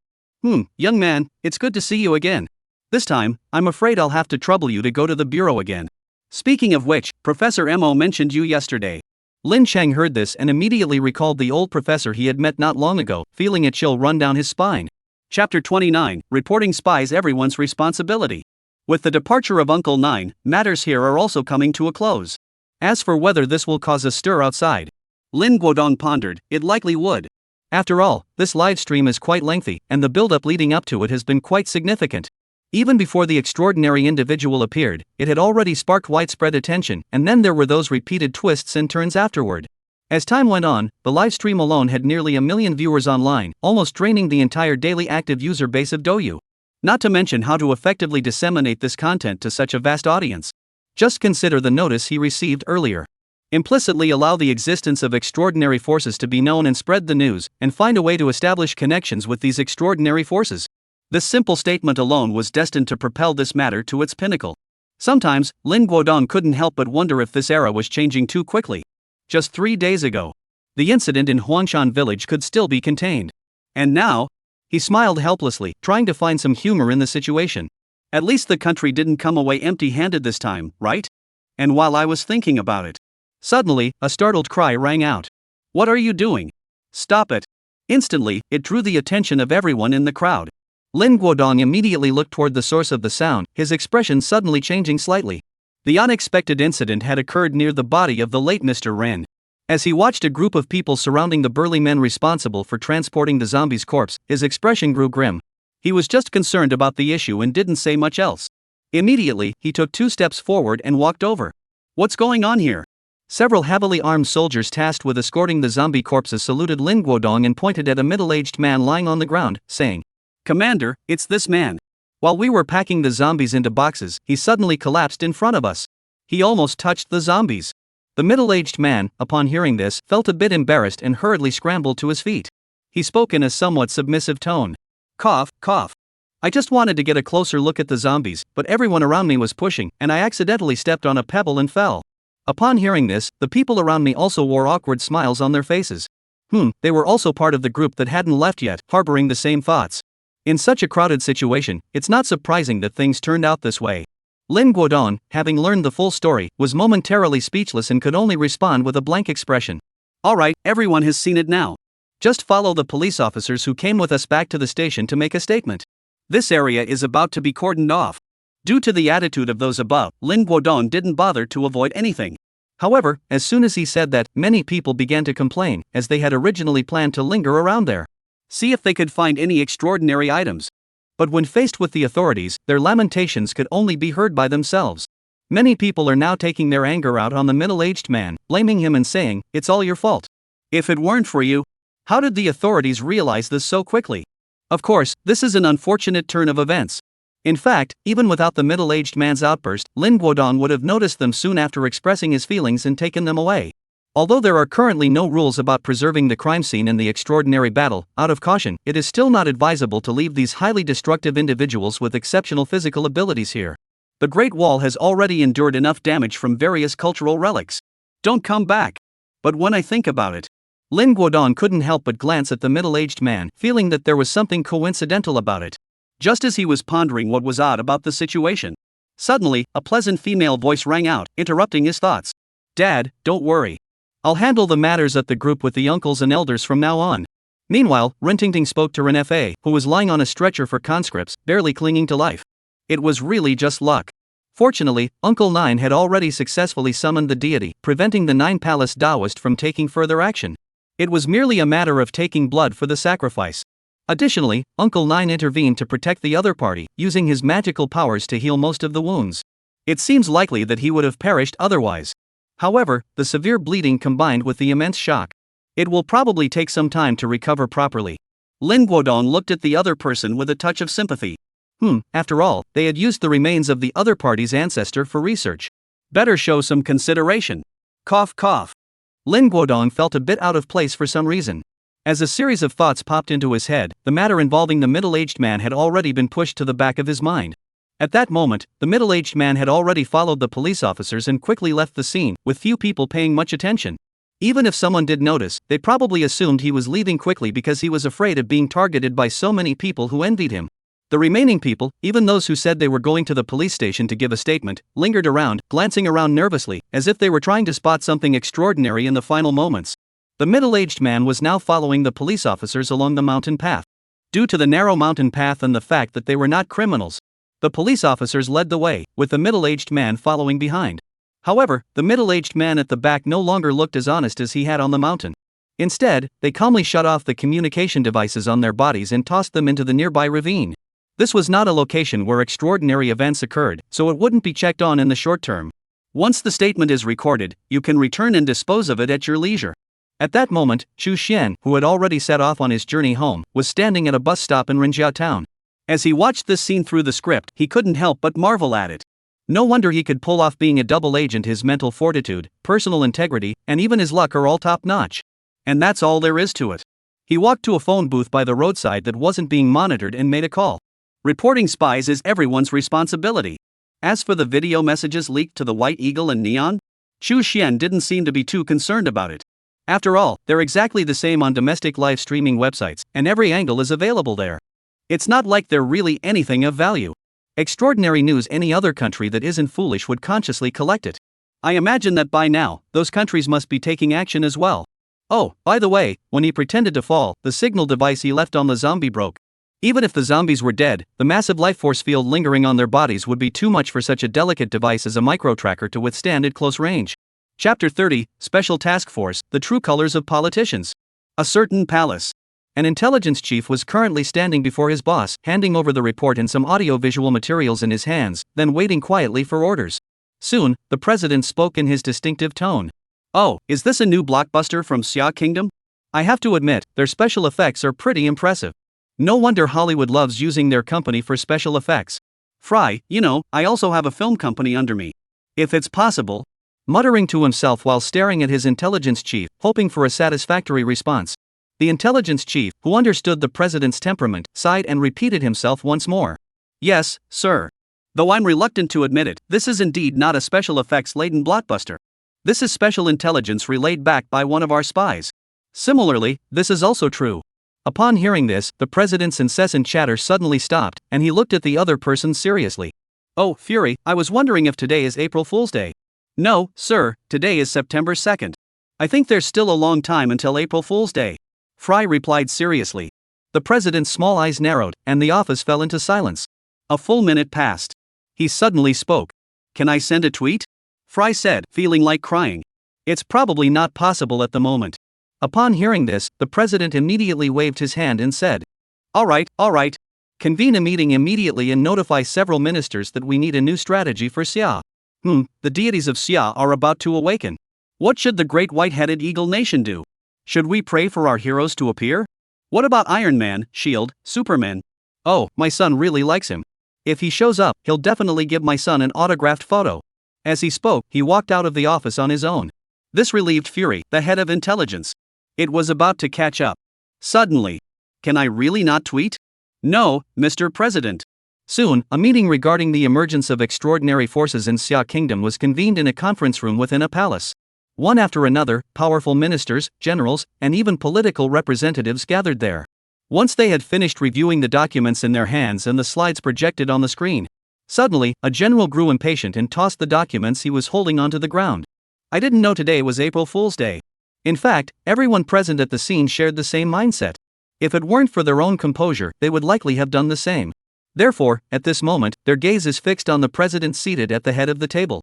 Young man, it's good to see you again. This time, I'm afraid I'll have to trouble you to go to the bureau again. Speaking of which, Professor Mo mentioned you yesterday. Lin Cheng heard this and immediately recalled the old professor he had met not long ago, feeling a chill run down his spine. Chapter 29, Reporting Spies, Everyone's Responsibility. With the departure of Uncle Nine, matters here are also coming to a close. As for whether this will cause a stir outside, Lin Guodong pondered, it likely would. After all, this live stream is quite lengthy, and the build-up leading up to it has been quite significant. Even before the extraordinary individual appeared, it had already sparked widespread attention, and then there were those repeated twists and turns afterward. As time went on, the live stream alone had nearly 1 million viewers online, almost draining the entire daily active user base of Douyu. Not to mention how to effectively disseminate this content to such a vast audience. Just consider the notice he received earlier. Implicitly allow the existence of extraordinary forces to be known and spread the news, and find a way to establish connections with these extraordinary forces. This simple statement alone was destined to propel this matter to its pinnacle. Sometimes, Lin Guodong couldn't help but wonder if this era was changing too quickly. Just 3 days ago, the incident in Huangshan village could still be contained. And now, he smiled helplessly, trying to find some humor in the situation. At least the country didn't come away empty-handed this time, right? And while I was thinking about it, suddenly, a startled cry rang out. What are you doing? Stop it. Instantly, it drew the attention of everyone in the crowd. Lin Guodong immediately looked toward the source of the sound, his expression suddenly changing slightly. The unexpected incident had occurred near the body of the late Mr. Ren. As he watched a group of people surrounding the burly men responsible for transporting the zombie's corpse, his expression grew grim. He was just concerned about the issue and didn't say much else. Immediately, he took 2 steps forward and walked over. What's going on here? Several heavily armed soldiers tasked with escorting the zombie corpses saluted Lin Guodong and pointed at a middle-aged man lying on the ground, saying, Commander, it's this man. While we were packing the zombies into boxes, he suddenly collapsed in front of us. He almost touched the zombies. The middle-aged man, upon hearing this, felt a bit embarrassed and hurriedly scrambled to his feet. He spoke in a somewhat submissive tone. Cough, cough. I just wanted to get a closer look at the zombies, but everyone around me was pushing, and I accidentally stepped on a pebble and fell. Upon hearing this, the people around me also wore awkward smiles on their faces. They were also part of the group that hadn't left yet, harboring the same thoughts. In such a crowded situation, it's not surprising that things turned out this way. Lin Guodong, having learned the full story, was momentarily speechless and could only respond with a blank expression. Alright, everyone has seen it now. Just follow the police officers who came with us back to the station to make a statement. This area is about to be cordoned off. Due to the attitude of those above, Lin Guodong didn't bother to avoid anything. However, as soon as he said that, many people began to complain, as they had originally planned to linger around there. See if they could find any extraordinary items. But when faced with the authorities, their lamentations could only be heard by themselves. Many people are now taking their anger out on the middle-aged man, blaming him and saying, it's all your fault. If it weren't for you, how did the authorities realize this so quickly? Of course, this is an unfortunate turn of events. In fact, even without the middle-aged man's outburst, Lin Guodong would have noticed them soon after expressing his feelings and taken them away. Although there are currently no rules about preserving the crime scene in the extraordinary battle, out of caution, it is still not advisable to leave these highly destructive individuals with exceptional physical abilities here. The Great Wall has already endured enough damage from various cultural relics. Don't come back. But when I think about it, Lin Guodong couldn't help but glance at the middle-aged man, feeling that there was something coincidental about it. Just as he was pondering what was odd about the situation, suddenly, a pleasant female voice rang out, interrupting his thoughts. Dad, don't worry. I'll handle the matters at the group with the uncles and elders from now on. Meanwhile, Rentingting spoke to Ren Fa, who was lying on a stretcher for conscripts, barely clinging to life. It was really just luck. Fortunately, Uncle Nine had already successfully summoned the deity, preventing the Nine Palace Daoist from taking further action. It was merely a matter of taking blood for the sacrifice. Additionally, Uncle Nine intervened to protect the other party, using his magical powers to heal most of the wounds. It seems likely that he would have perished otherwise. However, the severe bleeding combined with the immense shock. It will probably take some time to recover properly. Lin Guodong looked at the other person with a touch of sympathy. After all, they had used the remains of the other party's ancestor for research. Better show some consideration. Cough cough. Lin Guodong felt a bit out of place for some reason. As a series of thoughts popped into his head, the matter involving the middle-aged man had already been pushed to the back of his mind. At that moment, the middle-aged man had already followed the police officers and quickly left the scene, with few people paying much attention. Even if someone did notice, they probably assumed he was leaving quickly because he was afraid of being targeted by so many people who envied him. The remaining people, even those who said they were going to the police station to give a statement, lingered around, glancing around nervously, as if they were trying to spot something extraordinary in the final moments. The middle-aged man was now following the police officers along the mountain path. Due to the narrow mountain path and the fact that they were not criminals, the police officers led the way, with the middle-aged man following behind. However, the middle-aged man at the back no longer looked as honest as he had on the mountain. Instead, they calmly shut off the communication devices on their bodies and tossed them into the nearby ravine. This was not a location where extraordinary events occurred, so it wouldn't be checked on in the short term. Once the statement is recorded, you can return and dispose of it at your leisure. At that moment, Chu Xian, who had already set off on his journey home, was standing at a bus stop in Renjiao town. As he watched this scene through the script, he couldn't help but marvel at it. No wonder he could pull off being a double agent. His mental fortitude, personal integrity, and even his luck are all top-notch. And that's all there is to it. He walked to a phone booth by the roadside that wasn't being monitored and made a call. Reporting spies is everyone's responsibility. As for the video messages leaked to the White Eagle and Neon, Chu Xian didn't seem to be too concerned about it. After all, they're exactly the same on domestic live streaming websites, and every angle is available there. It's not like they're really anything of value. Extraordinary news. Any other country that isn't foolish would consciously collect it. I imagine that by now, those countries must be taking action as well. Oh, by the way, when he pretended to fall, the signal device he left on the zombie broke. Even if the zombies were dead, the massive life force field lingering on their bodies would be too much for such a delicate device as a micro-tracker to withstand at close range. Chapter 30, Special Task Force, The True Colors of Politicians. A certain palace. An intelligence chief was currently standing before his boss, handing over the report and some audio-visual materials in his hands, then waiting quietly for orders. Soon, the president spoke in his distinctive tone. Oh, is this a new blockbuster from Xia Kingdom? I have to admit, their special effects are pretty impressive. No wonder Hollywood loves using their company for special effects. Fry, I also have a film company under me. If it's possible. Muttering to himself while staring at his intelligence chief, hoping for a satisfactory response. The intelligence chief, who understood the president's temperament, sighed and repeated himself once more. Yes, sir. Though I'm reluctant to admit it, this is indeed not a special effects-laden blockbuster. This is special intelligence relayed back by one of our spies. Similarly, this is also true. Upon hearing this, the president's incessant chatter suddenly stopped, and he looked at the other person seriously. Oh, Fury, I was wondering if today is April Fool's Day. No, sir, today is September 2nd. I think there's still a long time until April Fool's Day. Fry replied seriously. The president's small eyes narrowed, and the office fell into silence. A full minute passed. He suddenly spoke. Can I send a tweet? Fry said, feeling like crying. It's probably not possible at the moment. Upon hearing this, the president immediately waved his hand and said, All right. Convene a meeting immediately and notify several ministers that we need a new strategy for Xia. The deities of Xia are about to awaken. What should the great white-headed eagle nation do? Should we pray for our heroes to appear? What about Iron Man, Shield, Superman? Oh, my son really likes him. If he shows up, he'll definitely give my son an autographed photo. As he spoke, he walked out of the office on his own. This relieved Fury, the head of intelligence. It was about to catch up. Suddenly. Can I really not tweet? No, Mr. President. Soon, a meeting regarding the emergence of extraordinary forces in Xia Kingdom was convened in a conference room within a palace. One after another, powerful ministers, generals, and even political representatives gathered there. Once they had finished reviewing the documents in their hands and the slides projected on the screen, suddenly, a general grew impatient and tossed the documents he was holding onto the ground. I didn't know today was April Fool's Day. In fact, everyone present at the scene shared the same mindset. If it weren't for their own composure, they would likely have done the same. Therefore, at this moment, their gaze is fixed on the president seated at the head of the table.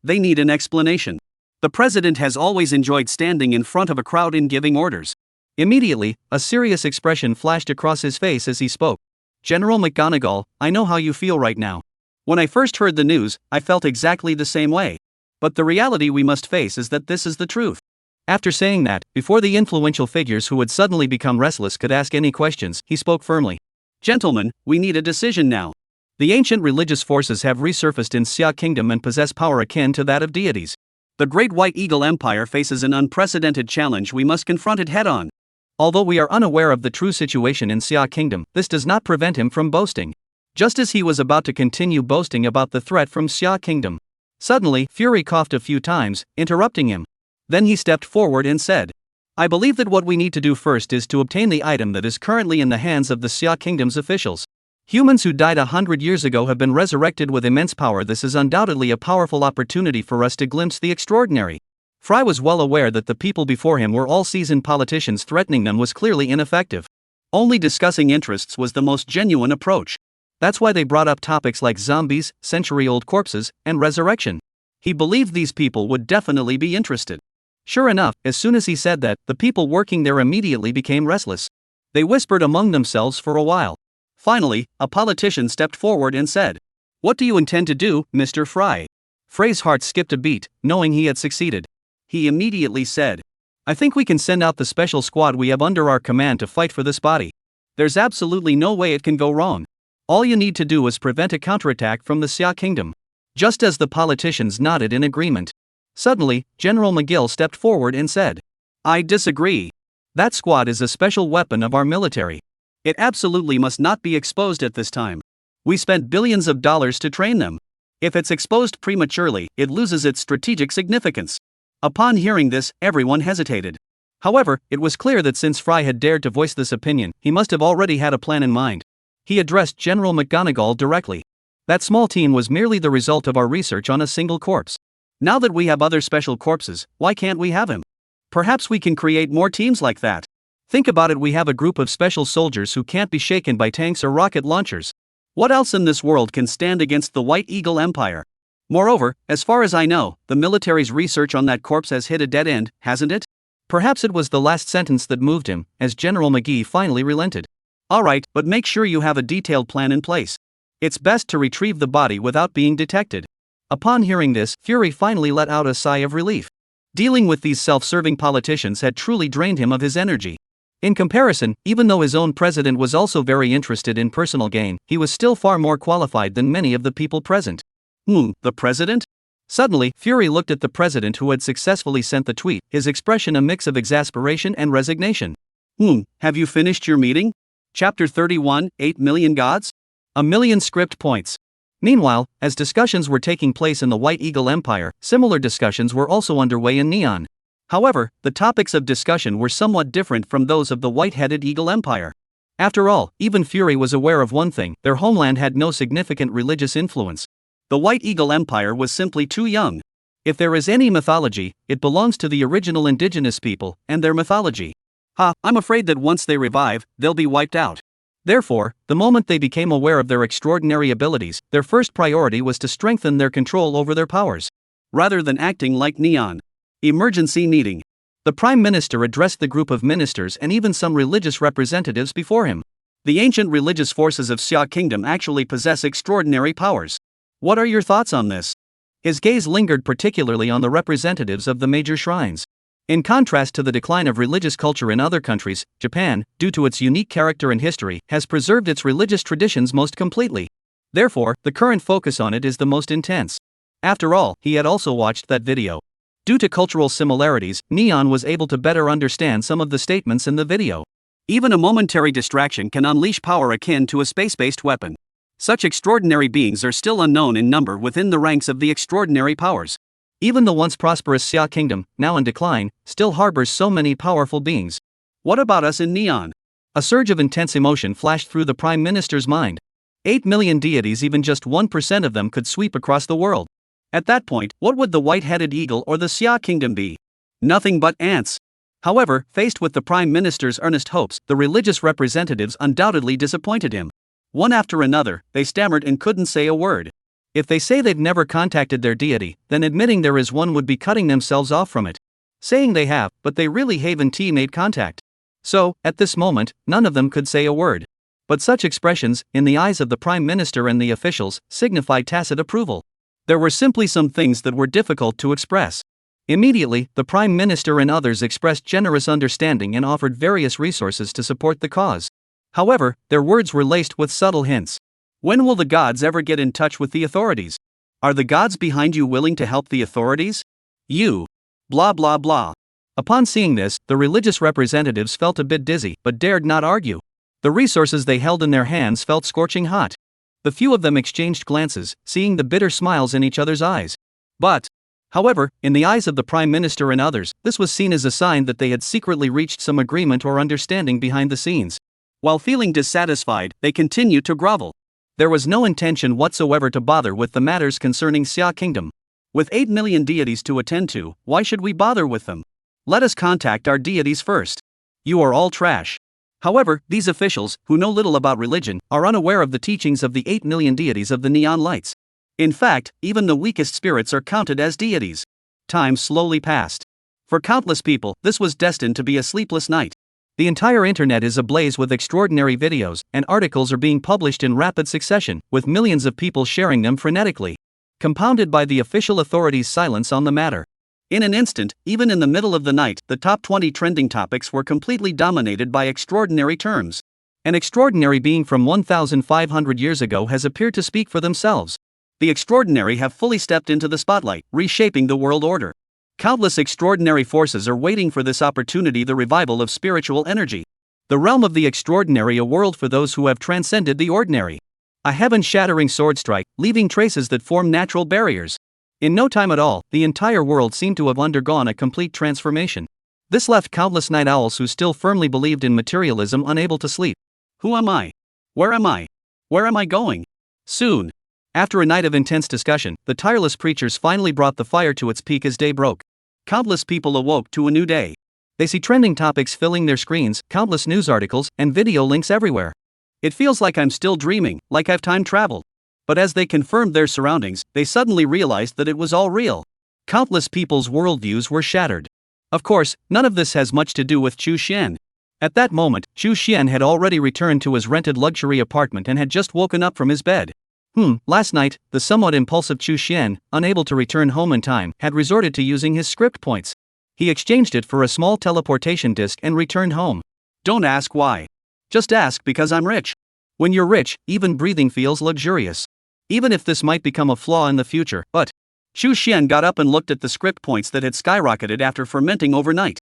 They need an explanation. The president has always enjoyed standing in front of a crowd and giving orders. Immediately, a serious expression flashed across his face as he spoke. General McGonagall, I know how you feel right now. When I first heard the news, I felt exactly the same way. But the reality we must face is that this is the truth. After saying that, before the influential figures who had suddenly become restless could ask any questions, he spoke firmly. Gentlemen, we need a decision now. The ancient religious forces have resurfaced in Xia Kingdom and possess power akin to that of deities. The Great White Eagle Empire faces an unprecedented challenge we must confront it head-on. Although we are unaware of the true situation in Xia Kingdom, this does not prevent him from boasting. Just as he was about to continue boasting about the threat from Xia Kingdom, suddenly, Fury coughed a few times, interrupting him. Then he stepped forward and said, I believe that what we need to do first is to obtain the item that is currently in the hands of the Xia Kingdom's officials. Humans who died 100 years ago have been resurrected with immense power. This is undoubtedly a powerful opportunity for us to glimpse the extraordinary. Fry was well aware that the people before him were all seasoned politicians. Threatening them was clearly ineffective. Only discussing interests was the most genuine approach. That's why they brought up topics like zombies, century-old corpses, and resurrection. He believed these people would definitely be interested. Sure enough, as soon as he said that, the people working there immediately became restless. They whispered among themselves for a while. Finally, a politician stepped forward and said, What do you intend to do, Mr. Fry? Frey's heart skipped a beat, knowing he had succeeded. He immediately said, I think we can send out the special squad we have under our command to fight for this body. There's absolutely no way it can go wrong. All you need to do is prevent a counterattack from the Xia Kingdom. Just as the politicians nodded in agreement. Suddenly, General McGill stepped forward and said, I disagree. That squad is a special weapon of our military. It absolutely must not be exposed at this time. We spent billions of dollars to train them. If it's exposed prematurely, it loses its strategic significance. Upon hearing this, everyone hesitated. However, it was clear that since Fry had dared to voice this opinion, he must have already had a plan in mind. He addressed General McGonagall directly. That small team was merely the result of our research on a single corpse. Now that we have other special corpses, why can't we have him? Perhaps we can create more teams like that. Think about it, we have a group of special soldiers who can't be shaken by tanks or rocket launchers. What else in this world can stand against the White Eagle Empire? Moreover, as far as I know, the military's research on that corpse has hit a dead end, hasn't it? Perhaps it was the last sentence that moved him, as General McGee finally relented. Alright, but make sure you have a detailed plan in place. It's best to retrieve the body without being detected. Upon hearing this, Fury finally let out a sigh of relief. Dealing with these self-serving politicians had truly drained him of his energy. In comparison, even though his own president was also very interested in personal gain, he was still far more qualified than many of the people present. The president? Suddenly, Fury looked at the president who had successfully sent the tweet, his expression a mix of exasperation and resignation. Have you finished your meeting? Chapter 31, 8 million gods? A million script points. Meanwhile, as discussions were taking place in the White Eagle Empire, similar discussions were also underway in Neon. However, the topics of discussion were somewhat different from those of the White-Headed Eagle Empire. After all, even Fury was aware of one thing: their homeland had no significant religious influence. The White Eagle Empire was simply too young. If there is any mythology, it belongs to the original indigenous people, and their mythology. I'm afraid that once they revive, they'll be wiped out. Therefore, the moment they became aware of their extraordinary abilities, their first priority was to strengthen their control over their powers. Rather than acting like Neon. Emergency meeting. The Prime Minister addressed the group of ministers and even some religious representatives before him. The ancient religious forces of Xia Kingdom actually possess extraordinary powers. What are your thoughts on this? His gaze lingered particularly on the representatives of the major shrines. In contrast to the decline of religious culture in other countries, Japan, due to its unique character and history, has preserved its religious traditions most completely. Therefore, the current focus on it is the most intense. After all, he had also watched that video. Due to cultural similarities, Neon was able to better understand some of the statements in the video. Even a momentary distraction can unleash power akin to a space-based weapon. Such extraordinary beings are still unknown in number within the ranks of the extraordinary powers. Even the once prosperous Xia Kingdom, now in decline, still harbors so many powerful beings. What about us in Neon? A surge of intense emotion flashed through the Prime Minister's mind. 8 million deities, even just 1% of them could sweep across the world. At that point, what would the White-Headed Eagle or the Xia Kingdom be? Nothing but ants. However, faced with the Prime Minister's earnest hopes, the religious representatives undoubtedly disappointed him. One after another, they stammered and couldn't say a word. If they say they've never contacted their deity, then admitting there is one would be cutting themselves off from it. Saying they have, but they really haven't made contact. So, at this moment, none of them could say a word. But such expressions, in the eyes of the Prime Minister and the officials, signified tacit approval. There were simply some things that were difficult to express. Immediately, the Prime Minister and others expressed generous understanding and offered various resources to support the cause. However, their words were laced with subtle hints. When will the gods ever get in touch with the authorities? Are the gods behind you willing to help the authorities? You. Blah blah blah. Upon seeing this, the religious representatives felt a bit dizzy, but dared not argue. The resources they held in their hands felt scorching hot. The few of them exchanged glances, seeing the bitter smiles in each other's eyes. However, in the eyes of the Prime Minister and others, this was seen as a sign that they had secretly reached some agreement or understanding behind the scenes. While feeling dissatisfied, they continued to grovel. There was no intention whatsoever to bother with the matters concerning Xia Kingdom. With 8 million deities to attend to, why should we bother with them? Let us contact our deities first. You are all trash. However, these officials, who know little about religion, are unaware of the teachings of the 8 million deities of the neon lights. In fact, even the weakest spirits are counted as deities. Time slowly passed. For countless people, this was destined to be a sleepless night. The entire internet is ablaze with extraordinary videos, and articles are being published in rapid succession, with millions of people sharing them frenetically. Compounded by the official authorities' silence on the matter. In an instant, even in the middle of the night, the top 20 trending topics were completely dominated by extraordinary terms. An extraordinary being from 1,500 years ago has appeared to speak for themselves. The extraordinary have fully stepped into the spotlight, reshaping the world order. Countless extraordinary forces are waiting for this opportunity, the revival of spiritual energy. The realm of the extraordinary, a world for those who have transcended the ordinary. A heaven-shattering sword strike, leaving traces that form natural barriers. In no time at all, the entire world seemed to have undergone a complete transformation. This left countless night owls who still firmly believed in materialism unable to sleep. Who am I? Where am I? Where am I going? Soon. After a night of intense discussion, the tireless preachers finally brought the fire to its peak as day broke. Countless people awoke to a new day. They see trending topics filling their screens, countless news articles, and video links everywhere. It feels like I'm still dreaming, like I've time traveled. But as they confirmed their surroundings, they suddenly realized that it was all real. Countless people's worldviews were shattered. Of course, none of this has much to do with Chu Xian. At that moment, Chu Xian had already returned to his rented luxury apartment and had just woken up from his bed. Last night, the somewhat impulsive Chu Xian, unable to return home in time, had resorted to using his script points. He exchanged it for a small teleportation disc and returned home. Don't ask why. Just ask because I'm rich. When you're rich, even breathing feels luxurious. Even if this might become a flaw in the future, but Chu Xian got up and looked at the script points that had skyrocketed after fermenting overnight.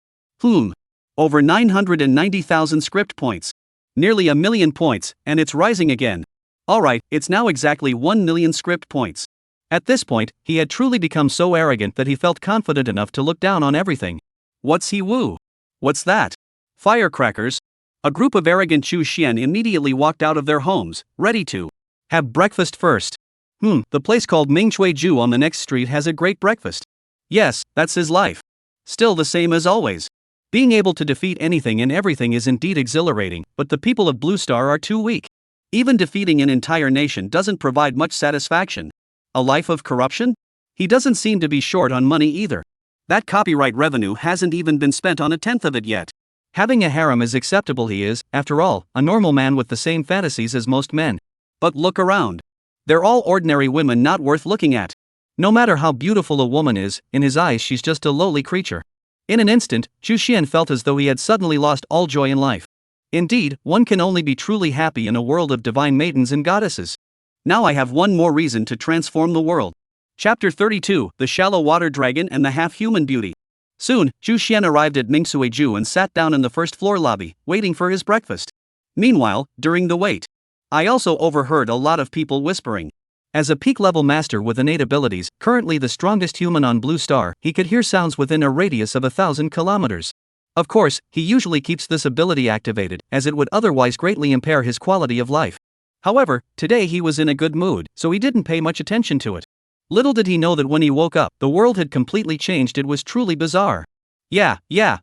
Over 990,000 script points. Nearly 1 million points, and it's rising again. Alright, it's now exactly 1 million script points. At this point, he had truly become so arrogant that he felt confident enough to look down on everything. What's he woo? What's that? Firecrackers? A group of arrogant Chu Xian immediately walked out of their homes, ready to have breakfast first. The place called Mingchui Ju on the next street has a great breakfast. Yes, that's his life. Still the same as always. Being able to defeat anything and everything is indeed exhilarating, but the people of Blue Star are too weak. Even defeating an entire nation doesn't provide much satisfaction. A life of corruption? He doesn't seem to be short on money either. That copyright revenue hasn't even been spent on 1/10 of it yet. Having a harem is acceptable. He is, after all, a normal man with the same fantasies as most men. But look around. They're all ordinary women not worth looking at. No matter how beautiful a woman is, in his eyes she's just a lowly creature. In an instant, Chu Xian felt as though he had suddenly lost all joy in life. Indeed, one can only be truly happy in a world of divine maidens and goddesses. Now I have one more reason to transform the world. Chapter 32, The Shallow Water Dragon and the Half-Human Beauty. Soon, Chu Xian arrived at Mingchui Ju and sat down in the first floor lobby, waiting for his breakfast. Meanwhile, during the wait, I also overheard a lot of people whispering. As a peak-level master with innate abilities, currently the strongest human on Blue Star, he could hear sounds within a radius of 1,000 kilometers. Of course, he usually keeps this ability activated, as it would otherwise greatly impair his quality of life. However, today he was in a good mood, so he didn't pay much attention to it. Little did he know that when he woke up, the world had completely changed. It was truly bizarre. Yeah,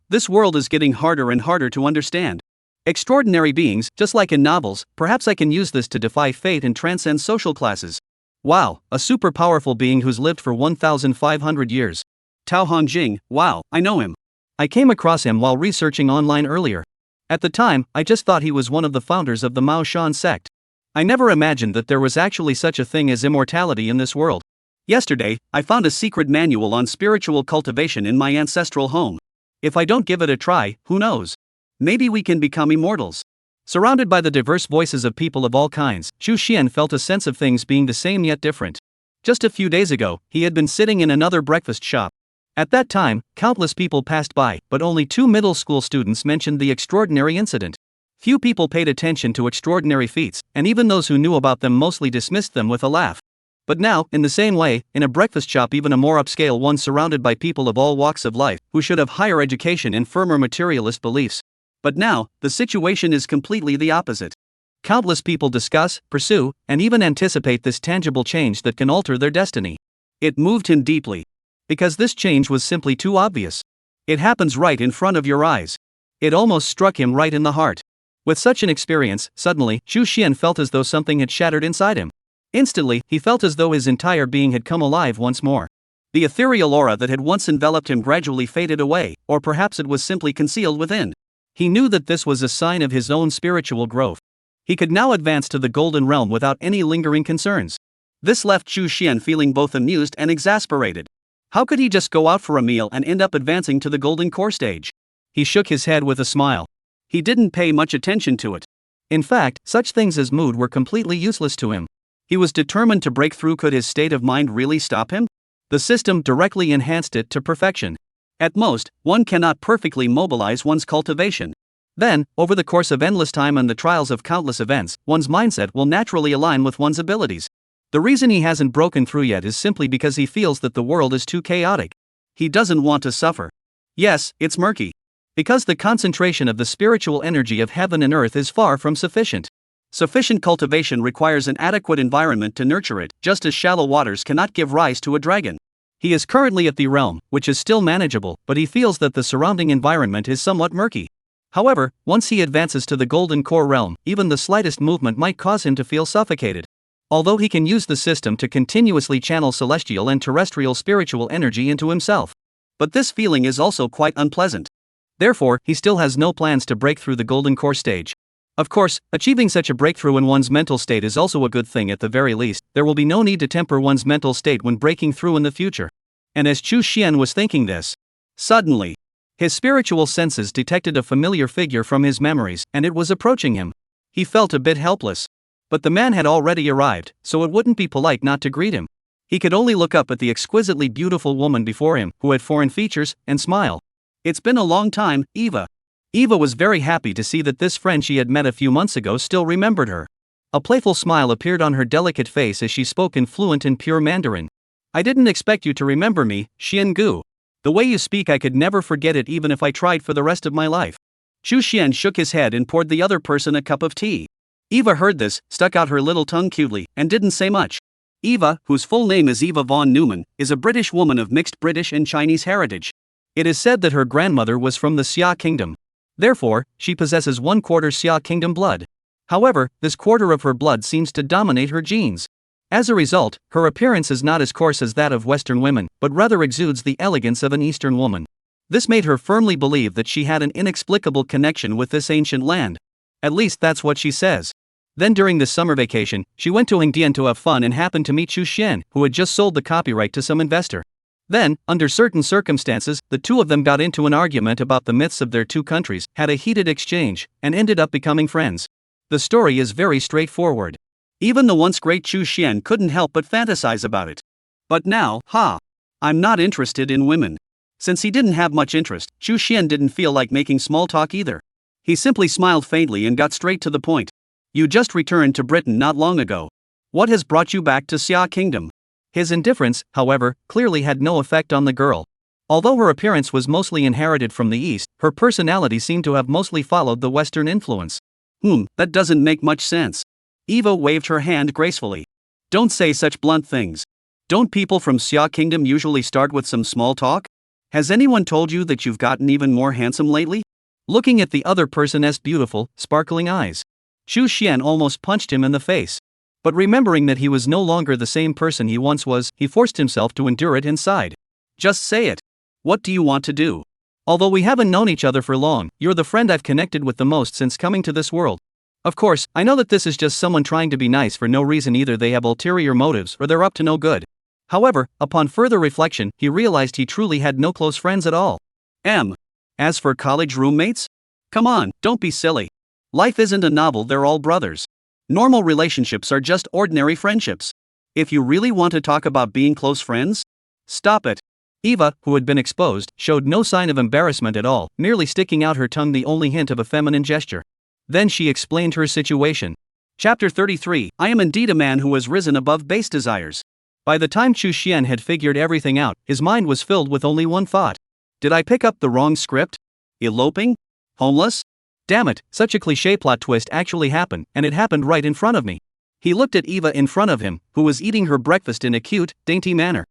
this world is getting harder and harder to understand. Extraordinary beings, just like in novels, perhaps I can use this to defy fate and transcend social classes. Wow, a super powerful being who's lived for 1,500 years. Tao Hongjing, wow, I know him. I came across him while researching online earlier. At the time, I just thought he was one of the founders of the Mao Shan sect. I never imagined that there was actually such a thing as immortality in this world. Yesterday, I found a secret manual on spiritual cultivation in my ancestral home. If I don't give it a try, who knows? Maybe we can become immortals. Surrounded by the diverse voices of people of all kinds, Chu Xian felt a sense of things being the same yet different. Just a few days ago, he had been sitting in another breakfast shop. At that time, countless people passed by, but only 2 middle school students mentioned the extraordinary incident. Few people paid attention to extraordinary feats, and even those who knew about them mostly dismissed them with a laugh. But now, in the same way, in a breakfast shop, even a more upscale one surrounded by people of all walks of life, who should have higher education and firmer materialist beliefs. But now, the situation is completely the opposite. Countless people discuss, pursue, and even anticipate this tangible change that can alter their destiny. It moved him deeply. Because this change was simply too obvious. It happens right in front of your eyes. It almost struck him right in the heart. With such an experience, suddenly, Chu Xian felt as though something had shattered inside him. Instantly, he felt as though his entire being had come alive once more. The ethereal aura that had once enveloped him gradually faded away, or perhaps it was simply concealed within. He knew that this was a sign of his own spiritual growth. He could now advance to the Golden Realm without any lingering concerns. This left Chu Xian feeling both amused and exasperated. How could he just go out for a meal and end up advancing to the Golden Core stage? He shook his head with a smile. He didn't pay much attention to it. In fact, such things as mood were completely useless to him. He was determined to break through. Could his state of mind really stop him? The system directly enhanced it to perfection. At most, one cannot perfectly mobilize one's cultivation. Then, over the course of endless time and the trials of countless events, one's mindset will naturally align with one's abilities. The reason he hasn't broken through yet is simply because he feels that the world is too chaotic. He doesn't want to suffer. Yes, it's murky. Because the concentration of the spiritual energy of heaven and earth is far from sufficient. Sufficient cultivation requires an adequate environment to nurture it, just as shallow waters cannot give rise to a dragon. He is currently at the realm, which is still manageable, but he feels that the surrounding environment is somewhat murky. However, once he advances to the Golden Core realm, even the slightest movement might cause him to feel suffocated. Although he can use the system to continuously channel celestial and terrestrial spiritual energy into himself. But this feeling is also quite unpleasant. Therefore, he still has no plans to break through the Golden Core stage. Of course, achieving such a breakthrough in one's mental state is also a good thing. At the very least, there will be no need to temper one's mental state when breaking through in the future. And as Chu Xian was thinking this, suddenly, his spiritual senses detected a familiar figure from his memories, and it was approaching him. He felt a bit helpless. But the man had already arrived, so it wouldn't be polite not to greet him. He could only look up at the exquisitely beautiful woman before him, who had foreign features, and smile. It's been a long time, Eva. Eva was very happy to see that this friend she had met a few months ago still remembered her. A playful smile appeared on her delicate face as she spoke in fluent and pure Mandarin. I didn't expect you to remember me, Xian Gu. The way you speak, I could never forget it even if I tried for the rest of my life. Chu Xian shook his head and poured the other person a cup of tea. Eva heard this, stuck out her little tongue cutely, and didn't say much. Eva, whose full name is Eva von Neumann, is a British woman of mixed British and Chinese heritage. It is said that her grandmother was from the Xia Kingdom. Therefore, she possesses 1/4 Xia Kingdom blood. However, this quarter of her blood seems to dominate her genes. As a result, her appearance is not as coarse as that of Western women, but rather exudes the elegance of an Eastern woman. This made her firmly believe that she had an inexplicable connection with this ancient land. At least that's what she says. Then during this summer vacation, she went to Hengdian to have fun and happened to meet Chu Xian, who had just sold the copyright to some investor. Then, under certain circumstances, the two of them got into an argument about the myths of their two countries, had a heated exchange, and ended up becoming friends. The story is very straightforward. Even the once great Chu Xian couldn't help but fantasize about it. But now, I'm not interested in women. Since he didn't have much interest, Chu Xian didn't feel like making small talk either. He simply smiled faintly and got straight to the point. You just returned to Britain not long ago. What has brought you back to Xia Kingdom? His indifference, however, clearly had no effect on the girl. Although her appearance was mostly inherited from the East, her personality seemed to have mostly followed the Western influence. That doesn't make much sense. Eva waved her hand gracefully. Don't say such blunt things. Don't people from Xia Kingdom usually start with some small talk? Has anyone told you that you've gotten even more handsome lately? Looking at the other person's beautiful, sparkling eyes, Chu Xian almost punched him in the face. But remembering that he was no longer the same person he once was, he forced himself to endure it inside. Just say it. What do you want to do? Although we haven't known each other for long, you're the friend I've connected with the most since coming to this world. Of course, I know that this is just someone trying to be nice for no reason. Either they have ulterior motives or they're up to no good. However, upon further reflection, he realized he truly had no close friends at all. As for college roommates? Come on, don't be silly. Life isn't a novel, they're all brothers. Normal relationships are just ordinary friendships. If you really want to talk about being close friends, stop it. Eva, who had been exposed, showed no sign of embarrassment at all, merely sticking out her tongue, the only hint of a feminine gesture. Then she explained her situation. Chapter 33. I am indeed a man who has risen above base desires. By the time Chu Xian had figured everything out, his mind was filled with only one thought. Did I pick up the wrong script? Eloping? Homeless? Damn it, such a cliché plot twist actually happened, and it happened right in front of me. He looked at Eva in front of him, who was eating her breakfast in a cute, dainty manner.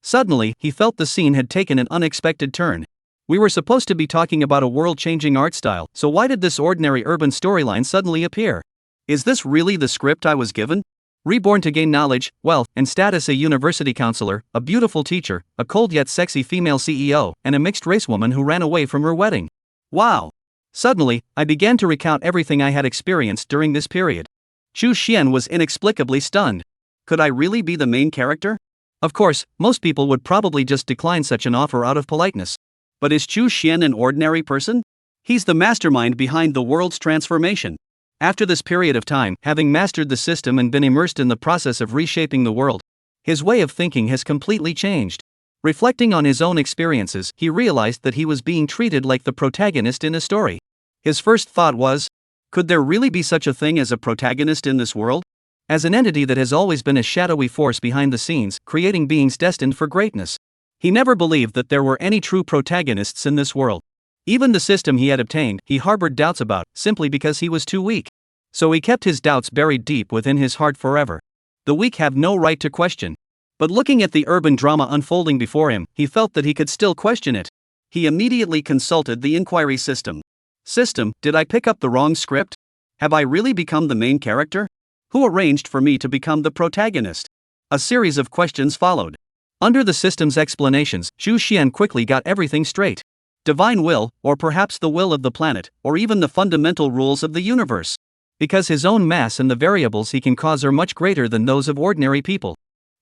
Suddenly, he felt the scene had taken an unexpected turn. We were supposed to be talking about a world-changing art style, so why did this ordinary urban storyline suddenly appear? Is this really the script I was given? Reborn to gain knowledge, wealth, and status, a university counselor, a beautiful teacher, a cold yet sexy female CEO, and a mixed-race woman who ran away from her wedding. Wow! Suddenly, I began to recount everything I had experienced during this period. Chu Xian was inexplicably stunned. Could I really be the main character? Of course, most people would probably just decline such an offer out of politeness. But is Chu Xian an ordinary person? He's the mastermind behind the world's transformation. After this period of time, having mastered the system and been immersed in the process of reshaping the world, his way of thinking has completely changed. Reflecting on his own experiences, he realized that he was being treated like the protagonist in a story. His first thought was, could there really be such a thing as a protagonist in this world? As an entity that has always been a shadowy force behind the scenes, creating beings destined for greatness. He never believed that there were any true protagonists in this world. Even the system he had obtained, he harbored doubts about, simply because he was too weak. So he kept his doubts buried deep within his heart forever. The weak have no right to question. But looking at the urban drama unfolding before him, he felt that he could still question it. He immediately consulted the inquiry system. System, did I pick up the wrong script? Have I really become the main character? Who arranged for me to become the protagonist? A series of questions followed. Under the system's explanations, Chu Xian quickly got everything straight. Divine will, or perhaps the will of the planet, or even the fundamental rules of the universe. Because his own mass and the variables he can cause are much greater than those of ordinary people.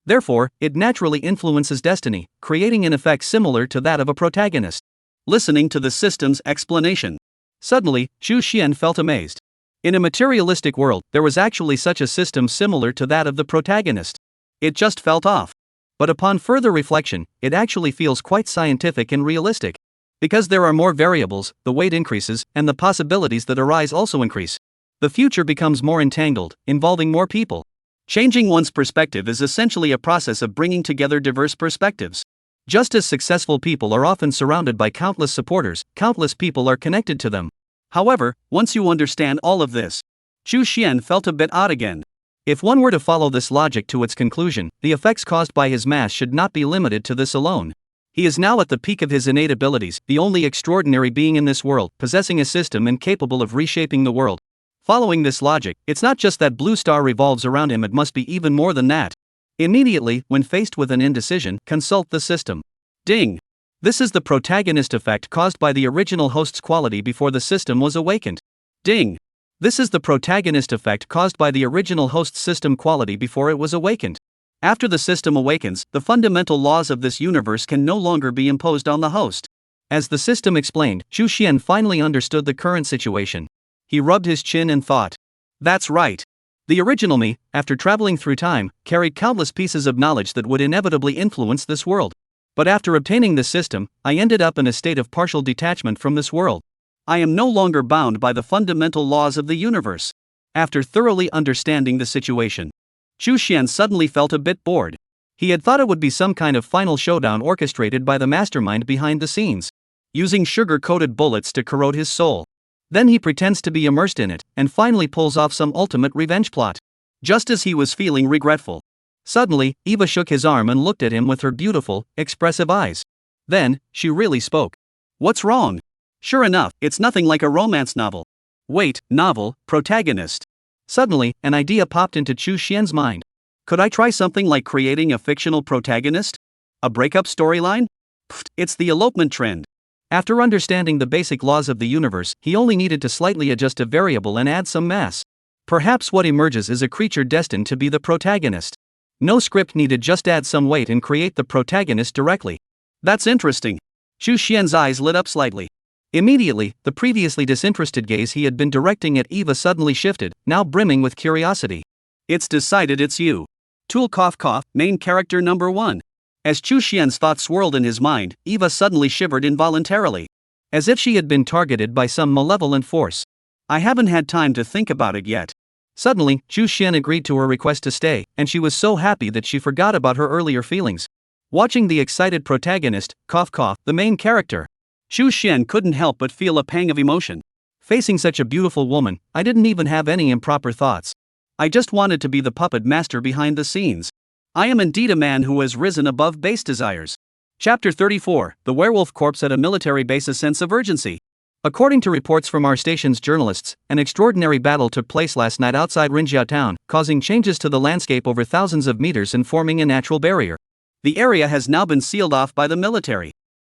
Therefore, it naturally influences destiny, creating an effect similar to that of a protagonist. Listening to the system's explanation. Suddenly, Chu Xian felt amazed. In a materialistic world, there was actually such a system similar to that of the protagonist. It just felt off. But upon further reflection, it actually feels quite scientific and realistic. Because there are more variables, the weight increases, and the possibilities that arise also increase. The future becomes more entangled, involving more people. Changing one's perspective is essentially a process of bringing together diverse perspectives. Just as successful people are often surrounded by countless supporters, countless people are connected to them. However, once you understand all of this, Chu Xian felt a bit odd again. If one were to follow this logic to its conclusion, the effects caused by his mass should not be limited to this alone. He is now at the peak of his innate abilities, the only extraordinary being in this world, possessing a system and capable of reshaping the world. Following this logic, it's not just that Blue Star revolves around him, it must be even more than that. Immediately, when faced with an indecision, consult the system. Ding! This is the protagonist effect caused by the original host's quality before the system was awakened. Ding! This is the protagonist effect caused by the original host's system quality before it was awakened. After the system awakens, the fundamental laws of this universe can no longer be imposed on the host. As the system explained, Chu Xian finally understood the current situation. He rubbed his chin and thought. That's right. The original me, after traveling through time, carried countless pieces of knowledge that would inevitably influence this world. But after obtaining this system, I ended up in a state of partial detachment from this world. I am no longer bound by the fundamental laws of the universe. After thoroughly understanding the situation, Chu Xian suddenly felt a bit bored. He had thought it would be some kind of final showdown orchestrated by the mastermind behind the scenes, using sugar-coated bullets to corrode his soul. Then he pretends to be immersed in it, and finally pulls off some ultimate revenge plot. Just as he was feeling regretful, suddenly, Eva shook his arm and looked at him with her beautiful, expressive eyes. Then, she really spoke. What's wrong? Sure enough, it's nothing like a romance novel. Wait, novel, protagonist. Suddenly, an idea popped into Chu Xian's mind. Could I try something like creating a fictional protagonist? A breakup storyline? Pfft, it's the elopement trend. After understanding the basic laws of the universe, he only needed to slightly adjust a variable and add some mass. Perhaps what emerges is a creature destined to be the protagonist. No script needed, just add some weight and create the protagonist directly. That's interesting. Chu Xian's eyes lit up slightly. Immediately, the previously disinterested gaze he had been directing at Eva suddenly shifted, now brimming with curiosity. It's decided, it's you. Tool cough cough, main character number 1. As Chu Xian's thoughts swirled in his mind, Eva suddenly shivered involuntarily. As if she had been targeted by some malevolent force. I haven't had time to think about it yet. Suddenly, Chu Xian agreed to her request to stay, and she was so happy that she forgot about her earlier feelings. Watching the excited protagonist, cough cough, the main character, Chu Xian couldn't help but feel a pang of emotion. Facing such a beautiful woman, I didn't even have any improper thoughts. I just wanted to be the puppet master behind the scenes. I am indeed a man who has risen above base desires. Chapter 34, The Werewolf Corpse at a Military Base. A sense of urgency. According to reports from our station's journalists, an extraordinary battle took place last night outside Rinjiao town, causing changes to the landscape over thousands of meters and forming a natural barrier. The area has now been sealed off by the military.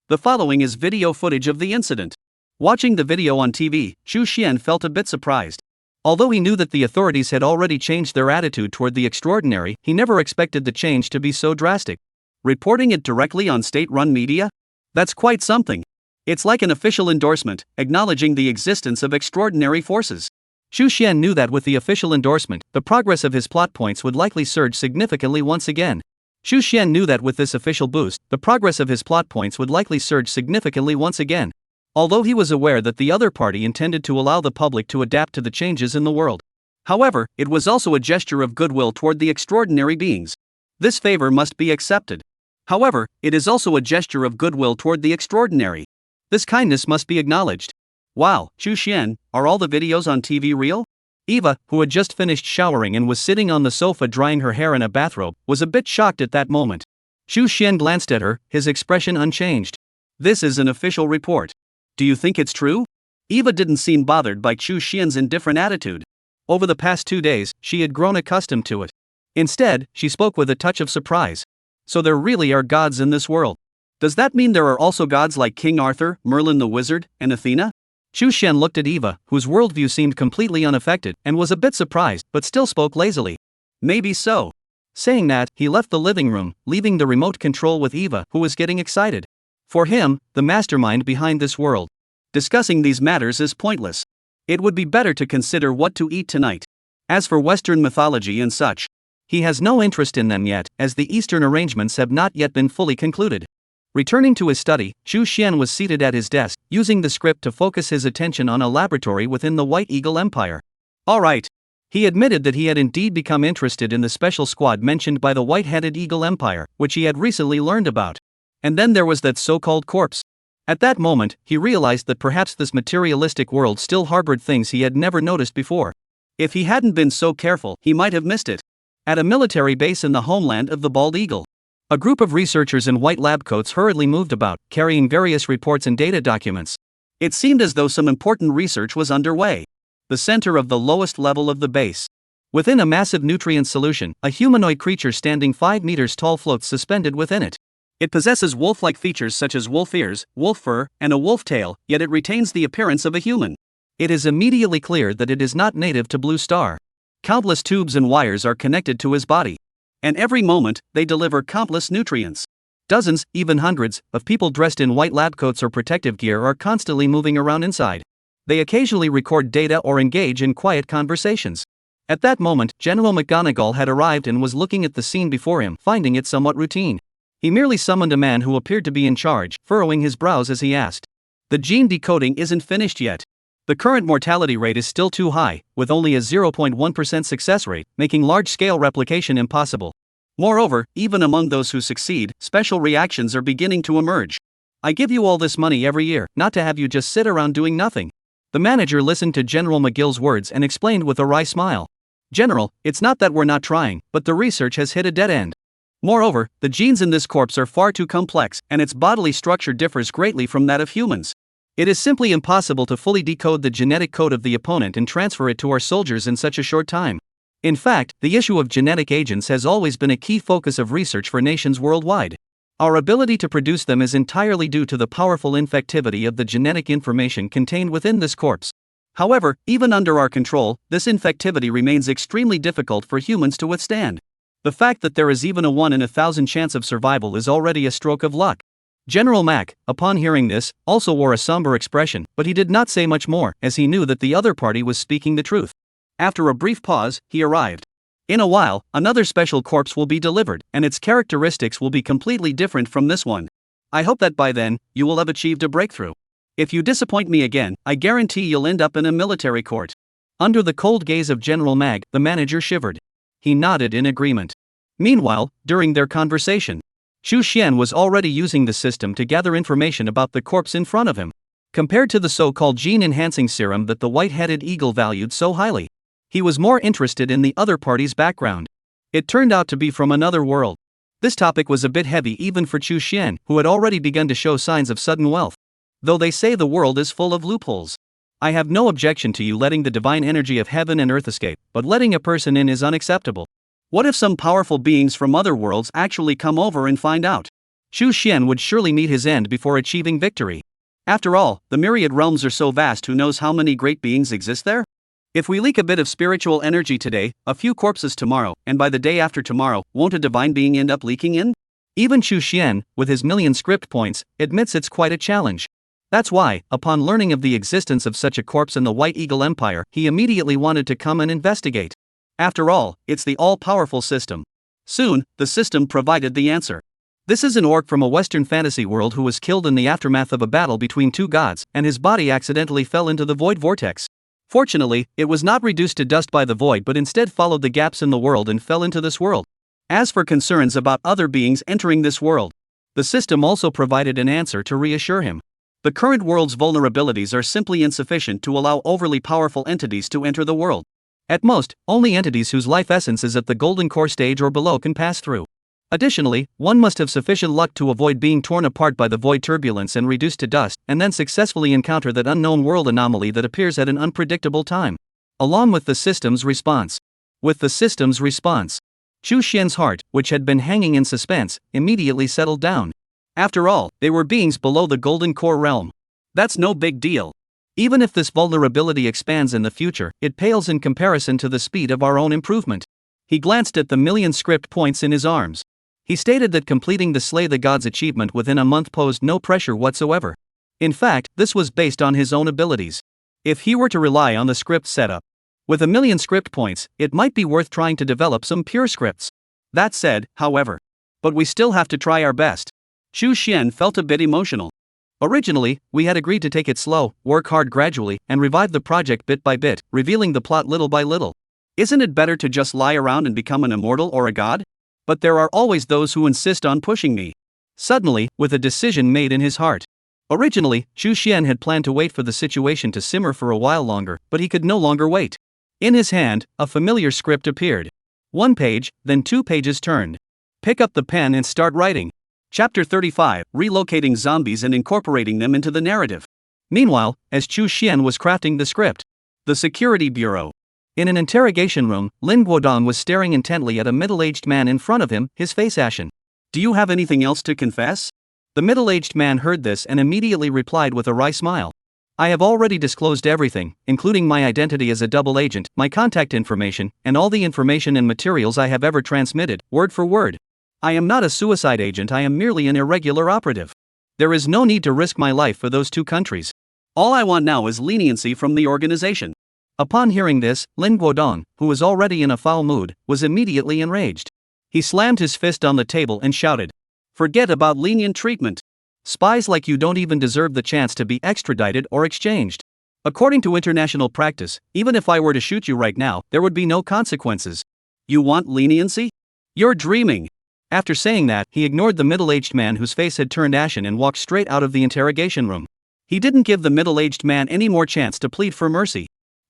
The following is video footage of the incident. Watching the video on TV, Chu Xian felt a bit surprised. Although he knew that the authorities had already changed their attitude toward the extraordinary, he never expected the change to be so drastic. Reporting it directly on state-run media? That's quite something. It's like an official endorsement, acknowledging the existence of extraordinary forces. Chu Xian knew that with the official endorsement, the progress of his plot points would likely surge significantly once again. Chu Xian knew that with this official boost, the progress of his plot points would likely surge significantly once again. Although he was aware that the other party intended to allow the public to adapt to the changes in the world. However, it was also a gesture of goodwill toward the extraordinary beings. This favor must be accepted. However, it is also a gesture of goodwill toward the extraordinary. This kindness must be acknowledged. Wow, Chu Xian, are all the videos on TV real? Eva, who had just finished showering and was sitting on the sofa drying her hair in a bathrobe, was a bit shocked at that moment. Chu Xian glanced at her, his expression unchanged. This is an official report. Do you think it's true? Eva didn't seem bothered by Chu Xian's indifferent attitude. Over the past 2 days, she had grown accustomed to it. Instead, she spoke with a touch of surprise. So there really are gods in this world. Does that mean there are also gods like King Arthur, Merlin the Wizard, and Athena? Chu Xian looked at Eva, whose worldview seemed completely unaffected, and was a bit surprised, but still spoke lazily. Maybe so. Saying that, he left the living room, leaving the remote control with Eva, who was getting excited. For him, the mastermind behind this world. Discussing these matters is pointless. It would be better to consider what to eat tonight. As for Western mythology and such, he has no interest in them yet, as the Eastern arrangements have not yet been fully concluded. Returning to his study, Chu Xian was seated at his desk, using the script to focus his attention on a laboratory within the White Eagle Empire. Alright. He admitted that he had indeed become interested in the special squad mentioned by the White-Headed Eagle Empire, which he had recently learned about. And then there was that so-called corpse. At that moment, he realized that perhaps this materialistic world still harbored things he had never noticed before. If he hadn't been so careful, he might have missed it. At a military base in the homeland of the Bald Eagle, a group of researchers in white lab coats hurriedly moved about, carrying various reports and data documents. It seemed as though some important research was underway. The center of the lowest level of the base. Within a massive nutrient solution, a humanoid creature standing 5 meters tall floats suspended within it. It possesses wolf-like features such as wolf ears, wolf fur, and a wolf tail, yet it retains the appearance of a human. It is immediately clear that it is not native to Blue Star. Countless tubes and wires are connected to his body. And every moment, they deliver countless nutrients. Dozens, even hundreds, of people dressed in white lab coats or protective gear are constantly moving around inside. They occasionally record data or engage in quiet conversations. At that moment, General McGonagall had arrived and was looking at the scene before him, finding it somewhat routine. He merely summoned a man who appeared to be in charge, furrowing his brows as he asked. The gene decoding isn't finished yet. The current mortality rate is still too high, with only a 0.1% success rate, making large-scale replication impossible. Moreover, even among those who succeed, special reactions are beginning to emerge. I give you all this money every year, not to have you just sit around doing nothing. The manager listened to General McGill's words and explained with a wry smile. General, it's not that we're not trying, but the research has hit a dead end. Moreover, the genes in this corpse are far too complex, and its bodily structure differs greatly from that of humans. It is simply impossible to fully decode the genetic code of the opponent and transfer it to our soldiers in such a short time. In fact, the issue of genetic agents has always been a key focus of research for nations worldwide. Our ability to produce them is entirely due to the powerful infectivity of the genetic information contained within this corpse. However, even under our control, this infectivity remains extremely difficult for humans to withstand. The fact that there is even a 1 in 1,000 chance of survival is already a stroke of luck. General Mack, upon hearing this, also wore a somber expression, but he did not say much more, as he knew that the other party was speaking the truth. After a brief pause, he arrived. In a while, another special corpse will be delivered, and its characteristics will be completely different from this one. I hope that by then, you will have achieved a breakthrough. If you disappoint me again, I guarantee you'll end up in a military court. Under the cold gaze of General Mag, the manager shivered. He nodded in agreement. Meanwhile, during their conversation, Chu Xian was already using the system to gather information about the corpse in front of him. Compared to the so-called gene-enhancing serum that the white-headed eagle valued so highly, he was more interested in the other party's background. It turned out to be from another world. This topic was a bit heavy even for Chu Xian, who had already begun to show signs of sudden wealth. Though they say the world is full of loopholes, I have no objection to you letting the divine energy of heaven and earth escape, but letting a person in is unacceptable. What if some powerful beings from other worlds actually come over and find out? Chu Xian would surely meet his end before achieving victory. After all, the myriad realms are so vast, who knows how many great beings exist there? If we leak a bit of spiritual energy today, a few corpses tomorrow, and by the day after tomorrow, won't a divine being end up leaking in? Even Chu Xian, with his million script points, admits it's quite a challenge. That's why, upon learning of the existence of such a corpse in the White Eagle Empire, he immediately wanted to come and investigate. After all, it's the all-powerful system. Soon, the system provided the answer. This is an orc from a Western fantasy world who was killed in the aftermath of a battle between two gods, and his body accidentally fell into the void vortex. Fortunately, it was not reduced to dust by the void but instead followed the gaps in the world and fell into this world. As for concerns about other beings entering this world, the system also provided an answer to reassure him. The current world's vulnerabilities are simply insufficient to allow overly powerful entities to enter the world. At most, only entities whose life essence is at the golden core stage or below can pass through. Additionally, one must have sufficient luck to avoid being torn apart by the void turbulence and reduced to dust, and then successfully encounter that unknown world anomaly that appears at an unpredictable time. Along with the system's response. With the system's response, Chu Xian's heart, which had been hanging in suspense, immediately settled down. After all, they were beings below the golden core realm. That's no big deal. Even if this vulnerability expands in the future, it pales in comparison to the speed of our own improvement. He glanced at the million script points in his arms. He stated that completing the Slay the Gods achievement within a month posed no pressure whatsoever. In fact, this was based on his own abilities. If he were to rely on the script setup, with a million script points, it might be worth trying to develop some pure scripts. That said, however, but we still have to try our best. Chu Xian felt a bit emotional. Originally, we had agreed to take it slow, work hard gradually, and revive the project bit by bit, revealing the plot little by little. Isn't it better to just lie around and become an immortal or a god? But there are always those who insist on pushing me. Suddenly, with a decision made in his heart. Originally, Chu Xian had planned to wait for the situation to simmer for a while longer, but he could no longer wait. In his hand, a familiar script appeared. 1 page, then 2 pages turned. Pick up the pen and start writing. Chapter 35, Relocating Zombies and Incorporating Them into the Narrative. Meanwhile, as Chu Xian was crafting the script, the Security Bureau. In an interrogation room, Lin Guodong was staring intently at a middle-aged man in front of him, his face ashen. Do you have anything else to confess? The middle-aged man heard this and immediately replied with a wry smile. I have already disclosed everything, including my identity as a double agent, my contact information, and all the information and materials I have ever transmitted, word for word. I am not a suicide agent, I am merely an irregular operative. There is no need to risk my life for those 2 countries. All I want now is leniency from the organization. Upon hearing this, Lin Guodong, who was already in a foul mood, was immediately enraged. He slammed his fist on the table and shouted, "Forget about lenient treatment. Spies like you don't even deserve the chance to be extradited or exchanged. According to international practice, even if I were to shoot you right now, there would be no consequences. You want leniency? You're dreaming." After saying that, he ignored the middle-aged man whose face had turned ashen and walked straight out of the interrogation room. He didn't give the middle-aged man any more chance to plead for mercy.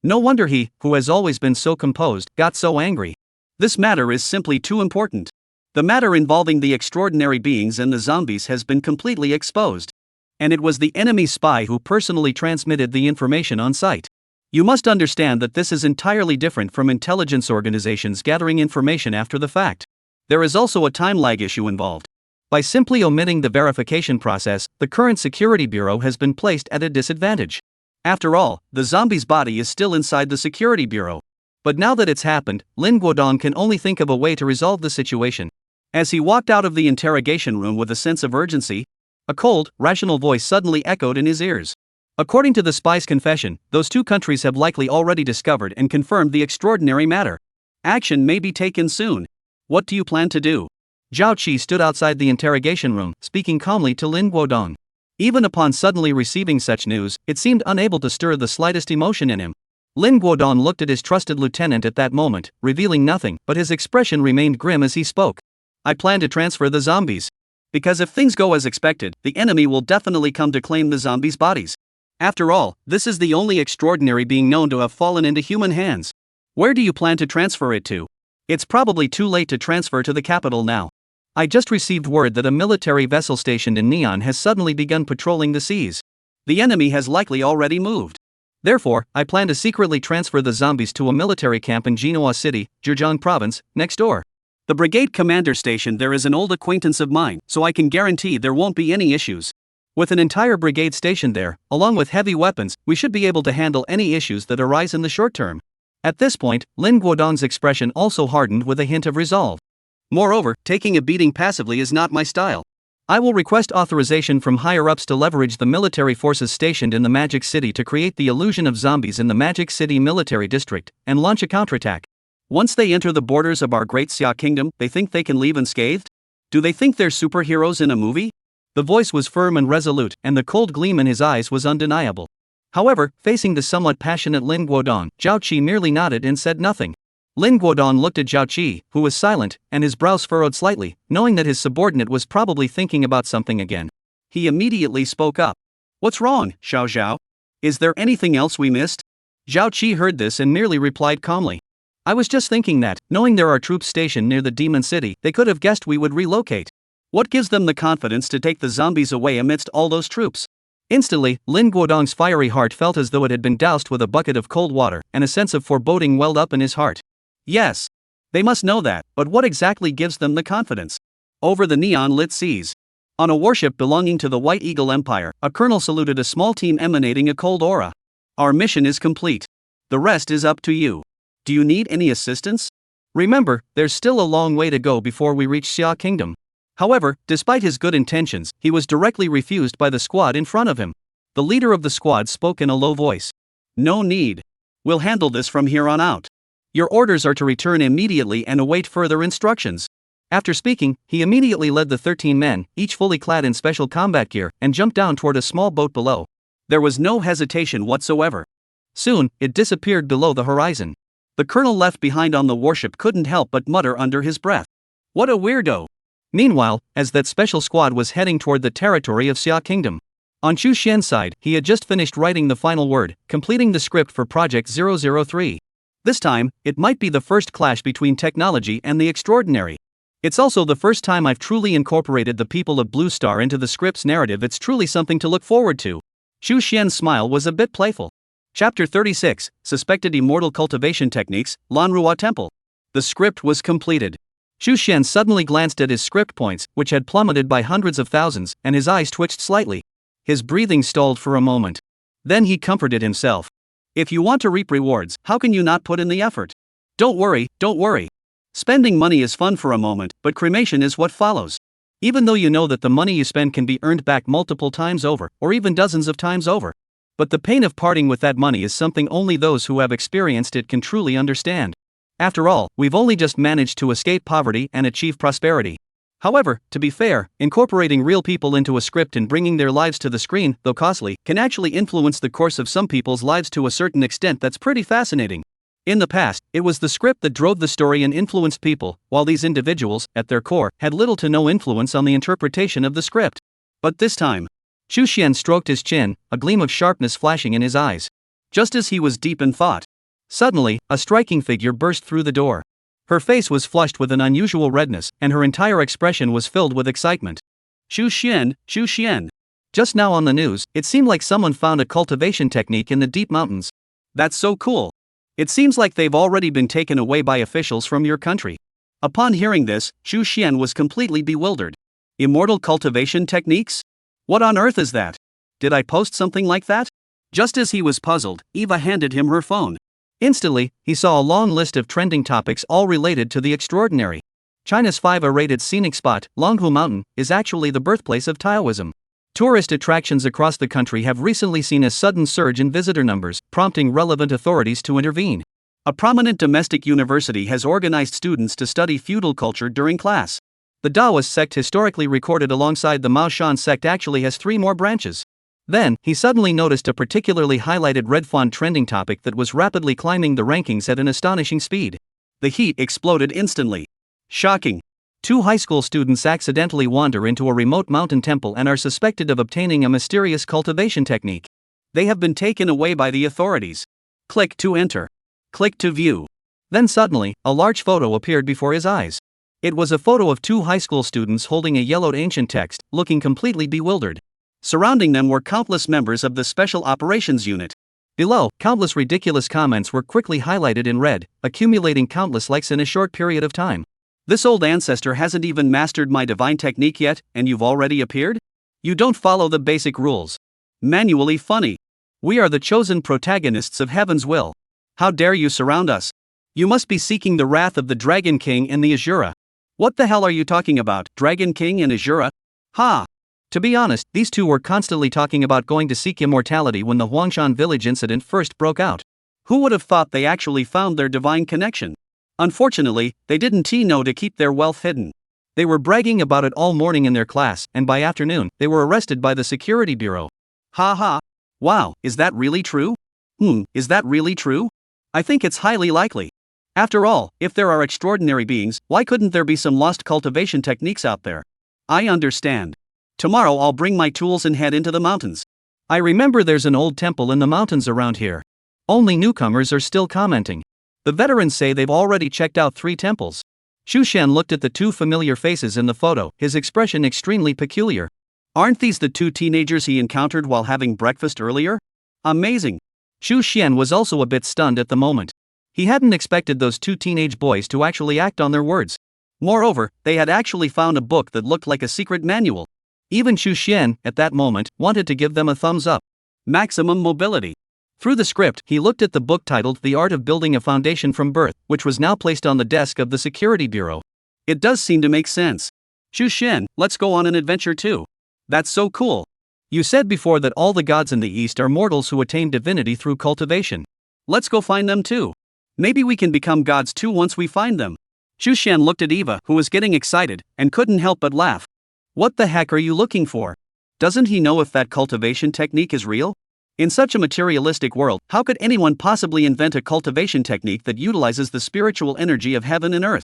No wonder he, who has always been so composed, got so angry. This matter is simply too important. The matter involving the extraordinary beings and the zombies has been completely exposed. And it was the enemy spy who personally transmitted the information on site. You must understand that this is entirely different from intelligence organizations gathering information after the fact. There is also a time lag issue involved. By simply omitting the verification process, the current security bureau has been placed at a disadvantage. After all, the zombie's body is still inside the security bureau. But now that it's happened, Lin Guodong can only think of a way to resolve the situation. As he walked out of the interrogation room with a sense of urgency, a cold, rational voice suddenly echoed in his ears. According to the spy's confession, those two countries have likely already discovered and confirmed the extraordinary matter. Action may be taken soon. What do you plan to do? Zhao Qi stood outside the interrogation room, speaking calmly to Lin Guodong. Even upon suddenly receiving such news, it seemed unable to stir the slightest emotion in him. Lin Guodong looked at his trusted lieutenant at that moment, revealing nothing, but his expression remained grim as he spoke. I plan to transfer the zombies. Because if things go as expected, the enemy will definitely come to claim the zombies' bodies. After all, this is the only extraordinary being known to have fallen into human hands. Where do you plan to transfer it to? It's probably too late to transfer to the capital now. I just received word that a military vessel stationed in Neon has suddenly begun patrolling the seas. The enemy has likely already moved. Therefore, I plan to secretly transfer the zombies to a military camp in Genoa City, Zhejiang Province, next door. The brigade commander station there is an old acquaintance of mine, so I can guarantee there won't be any issues. With an entire brigade stationed there, along with heavy weapons, we should be able to handle any issues that arise in the short term. At this point, Lin Guodong's expression also hardened with a hint of resolve. Moreover, taking a beating passively is not my style. I will request authorization from higher-ups to leverage the military forces stationed in the Magic City to create the illusion of zombies in the Magic City military district, and launch a counterattack. Once they enter the borders of our great Xia kingdom, they think they can leave unscathed? Do they think they're superheroes in a movie? The voice was firm and resolute, and the cold gleam in his eyes was undeniable. However, facing the somewhat passionate Lin Guodong, Zhao Qi merely nodded and said nothing. Lin Guodong looked at Zhao Qi, who was silent, and his brows furrowed slightly, knowing that his subordinate was probably thinking about something again. He immediately spoke up. What's wrong, Xiao Zhao? Is there anything else we missed? Zhao Qi heard this and merely replied calmly. I was just thinking that, knowing there are troops stationed near the Demon City, they could have guessed we would relocate. What gives them the confidence to take the zombies away amidst all those troops? Instantly, Lin Guodong's fiery heart felt as though it had been doused with a bucket of cold water, and a sense of foreboding welled up in his heart. Yes. They must know that, but what exactly gives them the confidence? Over the neon-lit seas. On a warship belonging to the White Eagle Empire, a colonel saluted a small team emanating a cold aura. Our mission is complete. The rest is up to you. Do you need any assistance? Remember, there's still a long way to go before we reach Xia Kingdom. However, despite his good intentions, he was directly refused by the squad in front of him. The leader of the squad spoke in a low voice. No need. We'll handle this from here on out. Your orders are to return immediately and await further instructions. After speaking, he immediately led the 13 men, each fully clad in special combat gear, and jumped down toward a small boat below. There was no hesitation whatsoever. Soon, it disappeared below the horizon. The colonel left behind on the warship couldn't help but mutter under his breath. What a weirdo! Meanwhile, as that special squad was heading toward the territory of Xia Kingdom, on Chu Xian's side, he had just finished writing the final word, completing the script for Project 003. This time, it might be the first clash between technology and the extraordinary. It's also the first time I've truly incorporated the people of Blue Star into the script's narrative. It's truly something to look forward to. Chu Xian's smile was a bit playful. Chapter 36, Suspected Immortal Cultivation Techniques, Lanrua Temple. The script was completed. Chu Xian suddenly glanced at his script points, which had plummeted by hundreds of thousands, and his eyes twitched slightly. His breathing stalled for a moment. Then he comforted himself. If you want to reap rewards, how can you not put in the effort? Don't worry. Spending money is fun for a moment, but cremation is what follows. Even though you know that the money you spend can be earned back multiple times over, or even dozens of times over. But the pain of parting with that money is something only those who have experienced it can truly understand. After all, we've only just managed to escape poverty and achieve prosperity. However, to be fair, incorporating real people into a script and bringing their lives to the screen, though costly, can actually influence the course of some people's lives to a certain extent that's pretty fascinating. In the past, it was the script that drove the story and influenced people, while these individuals, at their core, had little to no influence on the interpretation of the script. But this time, Chu Xian stroked his chin, a gleam of sharpness flashing in his eyes. Just as he was deep in thought, suddenly, a striking figure burst through the door. Her face was flushed with an unusual redness, and her entire expression was filled with excitement. Chu Xian! Just now on the news, it seemed like someone found a cultivation technique in the deep mountains. That's so cool. It seems like they've already been taken away by officials from your country. Upon hearing this, Xu Xian was completely bewildered. Immortal cultivation techniques? What on earth is that? Did I post something like that? Just as he was puzzled, Eva handed him her phone. Instantly, he saw a long list of trending topics all related to the extraordinary. China's 5A-rated scenic spot, Longhu Mountain, is actually the birthplace of Taoism. Tourist attractions across the country have recently seen a sudden surge in visitor numbers, prompting relevant authorities to intervene. A prominent domestic university has organized students to study feudal culture during class. The Daoist sect, historically recorded alongside the Maoshan sect, actually has 3 more branches. Then, he suddenly noticed a particularly highlighted red font trending topic that was rapidly climbing the rankings at an astonishing speed. The heat exploded instantly. Shocking. 2 high school students accidentally wander into a remote mountain temple and are suspected of obtaining a mysterious cultivation technique. They have been taken away by the authorities. Click to enter. Click to view. Then suddenly, a large photo appeared before his eyes. It was a photo of 2 high school students holding a yellowed ancient text, looking completely bewildered. Surrounding them were countless members of the Special Operations Unit. Below, countless ridiculous comments were quickly highlighted in red, accumulating countless likes in a short period of time. This old ancestor hasn't even mastered my divine technique yet, and you've already appeared? You don't follow the basic rules. Manually funny. We are the chosen protagonists of heaven's will. How dare you surround us? You must be seeking the wrath of the Dragon King and the Azura. What the hell are you talking about, Dragon King and Azura? Ha! To be honest, these 2 were constantly talking about going to seek immortality when the Huangshan village incident first broke out. Who would have thought they actually found their divine connection? Unfortunately, they didn't know to keep their wealth hidden. They were bragging about it all morning in their class, and by afternoon, they were arrested by the security bureau. Ha ha! Wow, is that really true? Is that really true? I think it's highly likely. After all, if there are extraordinary beings, why couldn't there be some lost cultivation techniques out there? I understand. Tomorrow I'll bring my tools and head into the mountains. I remember there's an old temple in the mountains around here. Only newcomers are still commenting. The veterans say they've already checked out 3 temples. Xu Xian looked at the 2 familiar faces in the photo, his expression extremely peculiar. Aren't these the 2 teenagers he encountered while having breakfast earlier? Amazing. Xu Xian was also a bit stunned at the moment. He hadn't expected those 2 teenage boys to actually act on their words. Moreover, they had actually found a book that looked like a secret manual. Even Xu Xian, at that moment, wanted to give them a thumbs up. Maximum mobility. Through the script, he looked at the book titled The Art of Building a Foundation from Birth, which was now placed on the desk of the security bureau. It does seem to make sense. Xu Xian, let's go on an adventure too. That's so cool. You said before that all the gods in the East are mortals who attain divinity through cultivation. Let's go find them too. Maybe we can become gods too once we find them. Xu Xian looked at Eva, who was getting excited, and couldn't help but laugh. What the heck are you looking for? Doesn't he know if that cultivation technique is real? In such a materialistic world, how could anyone possibly invent a cultivation technique that utilizes the spiritual energy of heaven and earth?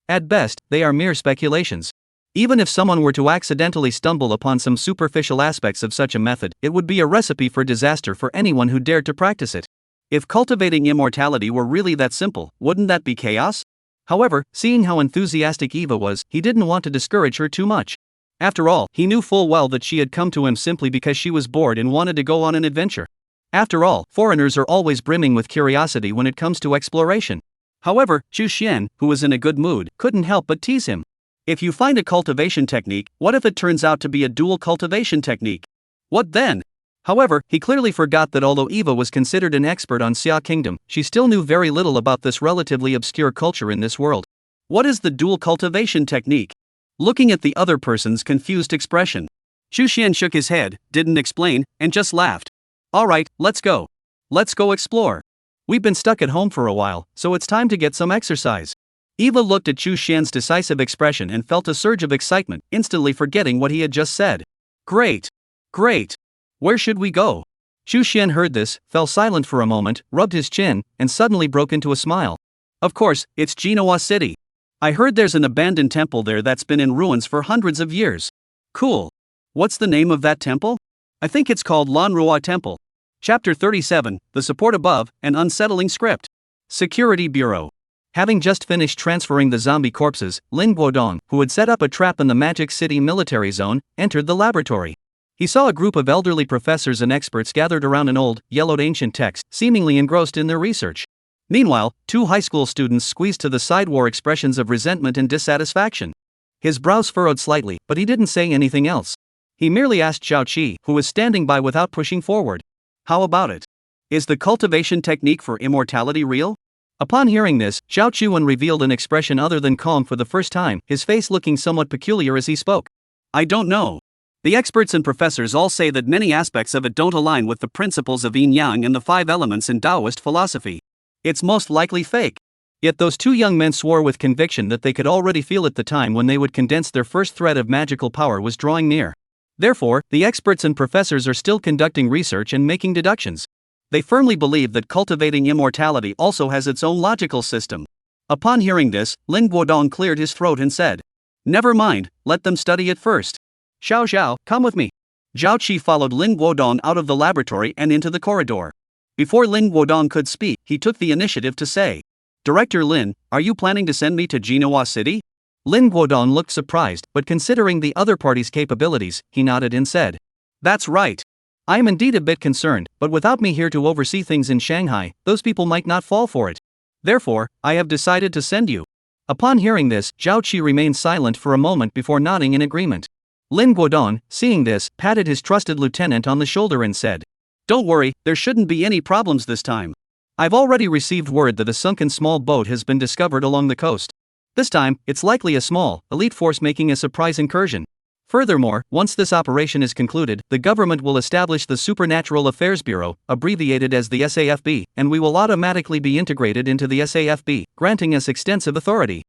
At best, they are mere speculations. Even if someone were to accidentally stumble upon some superficial aspects of such a method, it would be a recipe for disaster for anyone who dared to practice it. If cultivating immortality were really that simple, wouldn't that be chaos? However, seeing how enthusiastic Eva was, he didn't want to discourage her too much. After all, he knew full well that she had come to him simply because she was bored and wanted to go on an adventure. After all, foreigners are always brimming with curiosity when it comes to exploration. However, Xu Xian, who was in a good mood, couldn't help but tease him. If you find a cultivation technique, what if it turns out to be a dual cultivation technique? What then? However, he clearly forgot that although Eva was considered an expert on Xia Kingdom, she still knew very little about this relatively obscure culture in this world. What is the dual cultivation technique? Looking at the other person's confused expression, Xu Xian shook his head, didn't explain, and just laughed. Alright, let's go. Let's go explore. We've been stuck at home for a while, so it's time to get some exercise. Eva looked at Xu Xian's decisive expression and felt a surge of excitement, instantly forgetting what he had just said. Great! Great! Where should we go? Xu Xian heard this, fell silent for a moment, rubbed his chin, and suddenly broke into a smile. Of course, it's Genoa City. I heard there's an abandoned temple there that's been in ruins for hundreds of years. Cool. What's the name of that temple? I think it's called Lanrua Temple. Chapter 37, The Support Above, an Unsettling Script. Security Bureau. Having just finished transferring the zombie corpses, Lin Guodong, who had set up a trap in the Magic City military zone, entered the laboratory. He saw a group of elderly professors and experts gathered around an old, yellowed ancient text, seemingly engrossed in their research. Meanwhile, two high school students squeezed to the side wore expressions of resentment and dissatisfaction. His brows furrowed slightly, but he didn't say anything else. He merely asked Zhao Qi, who was standing by without pushing forward. How about it? Is the cultivation technique for immortality real? Upon hearing this, Zhao Chuan revealed an expression other than calm for the first time, his face looking somewhat peculiar as he spoke. I don't know. The experts and professors all say that many aspects of it don't align with the principles of yin-yang and the 5 elements in Daoist philosophy. It's most likely fake. Yet those two young men swore with conviction that they could already feel at the time when they would condense their first thread of magical power was drawing near. Therefore, the experts and professors are still conducting research and making deductions. They firmly believe that cultivating immortality also has its own logical system. Upon hearing this, Lin Guodong cleared his throat and said, "Never mind, let them study it first. Xiao Xiao, come with me." Zhao Qi followed Lin Guodong out of the laboratory and into the corridor. Before Lin Guodong could speak, he took the initiative to say, "Director Lin, are you planning to send me to Jinhua City?" Lin Guodong looked surprised, but considering the other party's capabilities, he nodded and said, "That's right. I am indeed a bit concerned, but without me here to oversee things in Shanghai, those people might not fall for it. Therefore, I have decided to send you." Upon hearing this, Zhao Qi remained silent for a moment before nodding in agreement. Lin Guodong, seeing this, patted his trusted lieutenant on the shoulder and said, "Don't worry, there shouldn't be any problems this time. I've already received word that a sunken small boat has been discovered along the coast. This time, it's likely a small, elite force making a surprise incursion. Furthermore, once this operation is concluded, the government will establish the Supernatural Affairs Bureau, abbreviated as the SAFB, and we will automatically be integrated into the SAFB, granting us extensive authority.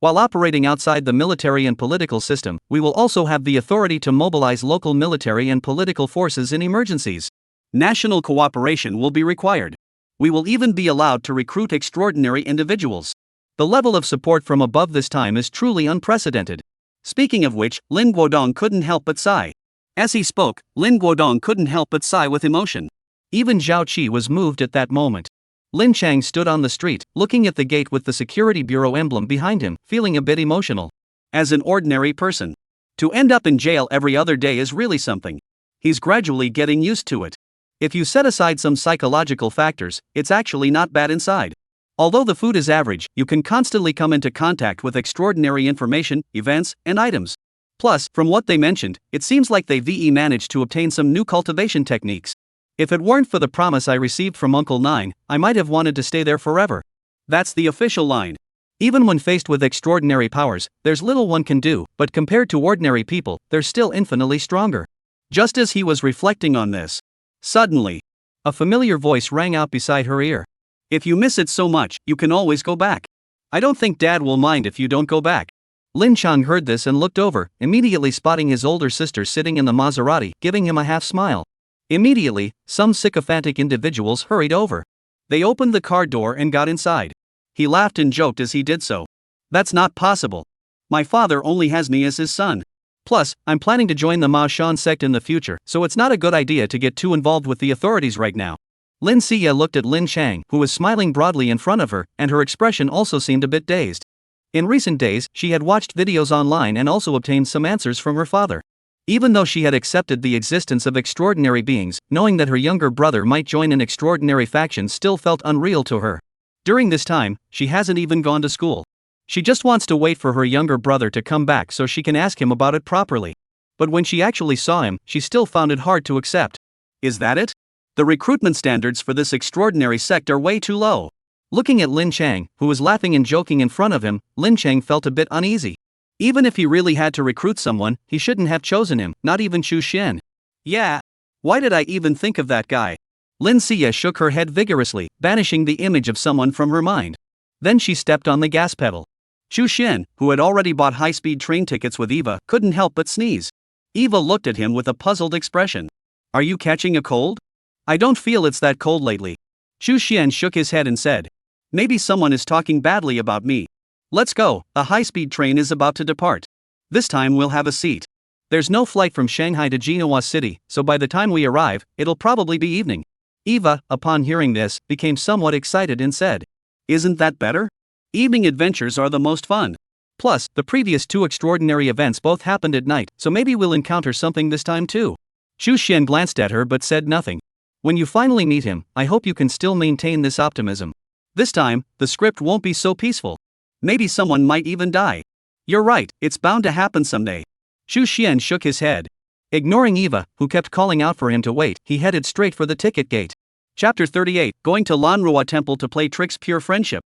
While operating outside the military and political system, we will also have the authority to mobilize local military and political forces in emergencies. National cooperation will be required. We will even be allowed to recruit extraordinary individuals. The level of support from above this time is truly unprecedented." Speaking of which, Lin Guodong couldn't help but sigh. As he spoke, Lin Guodong couldn't help but sigh with emotion. Even Zhao Qi was moved at that moment. Lin Chang stood on the street, looking at the gate with the security bureau emblem behind him, feeling a bit emotional. As an ordinary person, to end up in jail every other day is really something. He's gradually getting used to it. If you set aside some psychological factors, it's actually not bad inside. Although the food is average, you can constantly come into contact with extraordinary information, events, and items. Plus, from what they mentioned, it seems like they managed to obtain some new cultivation techniques. If it weren't for the promise I received from Uncle Nine, I might have wanted to stay there forever. That's the official line. Even when faced with extraordinary powers, there's little one can do, but compared to ordinary people, they're still infinitely stronger. Just as he was reflecting on this, suddenly, a familiar voice rang out beside her ear. "If you miss it so much, you can always go back. I don't think Dad will mind if you don't go back." Lin Chang heard this and looked over, immediately spotting his older sister sitting in the Maserati, giving him a half smile. Immediately, some sycophantic individuals hurried over. They opened the car door and got inside. He laughed and joked as he did so. "That's not possible. My father only has me as his son. Plus, I'm planning to join the Mao Shan sect in the future, so it's not a good idea to get too involved with the authorities right now." Lin Xia looked at Lin Chang, who was smiling broadly in front of her, and her expression also seemed a bit dazed. In recent days, she had watched videos online and also obtained some answers from her father. Even though she had accepted the existence of extraordinary beings, knowing that her younger brother might join an extraordinary faction still felt unreal to her. During this time, she hasn't even gone to school. She just wants to wait for her younger brother to come back so she can ask him about it properly. But when she actually saw him, she still found it hard to accept. Is that it? The recruitment standards for this extraordinary sect are way too low. Looking at Lin Chang, who was laughing and joking in front of him, Lin Chang felt a bit uneasy. Even if he really had to recruit someone, he shouldn't have chosen him, not even Chu Xian. Yeah. Why did I even think of that guy? Lin Xia shook her head vigorously, banishing the image of someone from her mind. Then she stepped on the gas pedal. Chu Xian, who had already bought high-speed train tickets with Eva, couldn't help but sneeze. Eva looked at him with a puzzled expression. "Are you catching a cold?" "I don't feel it's that cold lately." Chu Xian shook his head and said, "Maybe someone is talking badly about me. Let's go, a high-speed train is about to depart. This time we'll have a seat. There's no flight from Shanghai to Jinhua City, so by the time we arrive, it'll probably be evening." Eva, upon hearing this, became somewhat excited and said, "Isn't that better? Evening adventures are the most fun. Plus, the previous two extraordinary events both happened at night, so maybe we'll encounter something this time too." Xu Xian glanced at her but said nothing. When you finally meet him, I hope you can still maintain this optimism. This time, the script won't be so peaceful. Maybe someone might even die. You're right, it's bound to happen someday. Xu Xian shook his head. Ignoring Eva, who kept calling out for him to wait, he headed straight for the ticket gate. Chapter 38, Going to Manhwa Temple to play tricks. Pure friendship.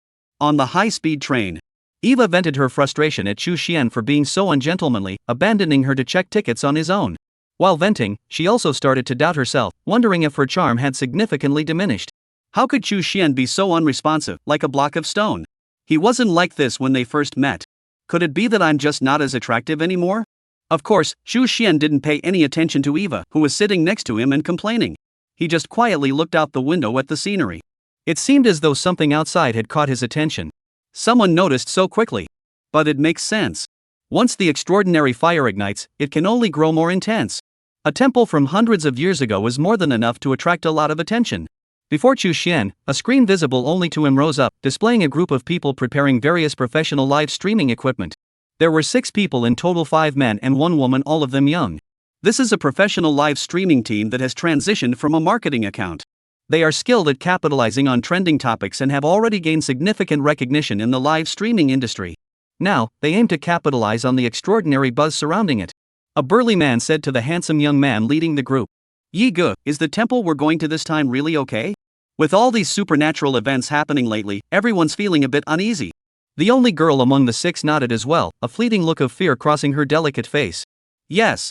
On the high-speed train, Eva vented her frustration at Xu Xian for being so ungentlemanly, abandoning her to check tickets on his own. While venting, she also started to doubt herself, wondering if her charm had significantly diminished. How could Xu Xian be so unresponsive, like a block of stone? He wasn't like this when they first met. Could it be that I'm just not as attractive anymore? Of course, Xu Xian didn't pay any attention to Eva, who was sitting next to him and complaining. He just quietly looked out the window at the scenery. It seemed as though something outside had caught his attention. Someone noticed so quickly. But it makes sense. Once the extraordinary fire ignites, it can only grow more intense. A temple from hundreds of years ago was more than enough to attract a lot of attention. Before Xu Xian, a screen visible only to him rose up, displaying a group of people preparing various professional live streaming equipment. There were 6 people in total, 5 men and 1 woman, all of them young. This is a professional live streaming team that has transitioned from a marketing account. They are skilled at capitalizing on trending topics and have already gained significant recognition in the live streaming industry. Now, they aim to capitalize on the extraordinary buzz surrounding it. A burly man said to the handsome young man leading the group, "Yi Ge, is the temple we're going to this time really okay? With all these supernatural events happening lately, everyone's feeling a bit uneasy." The only girl among the 6 nodded as well, a fleeting look of fear crossing her delicate face. Yes.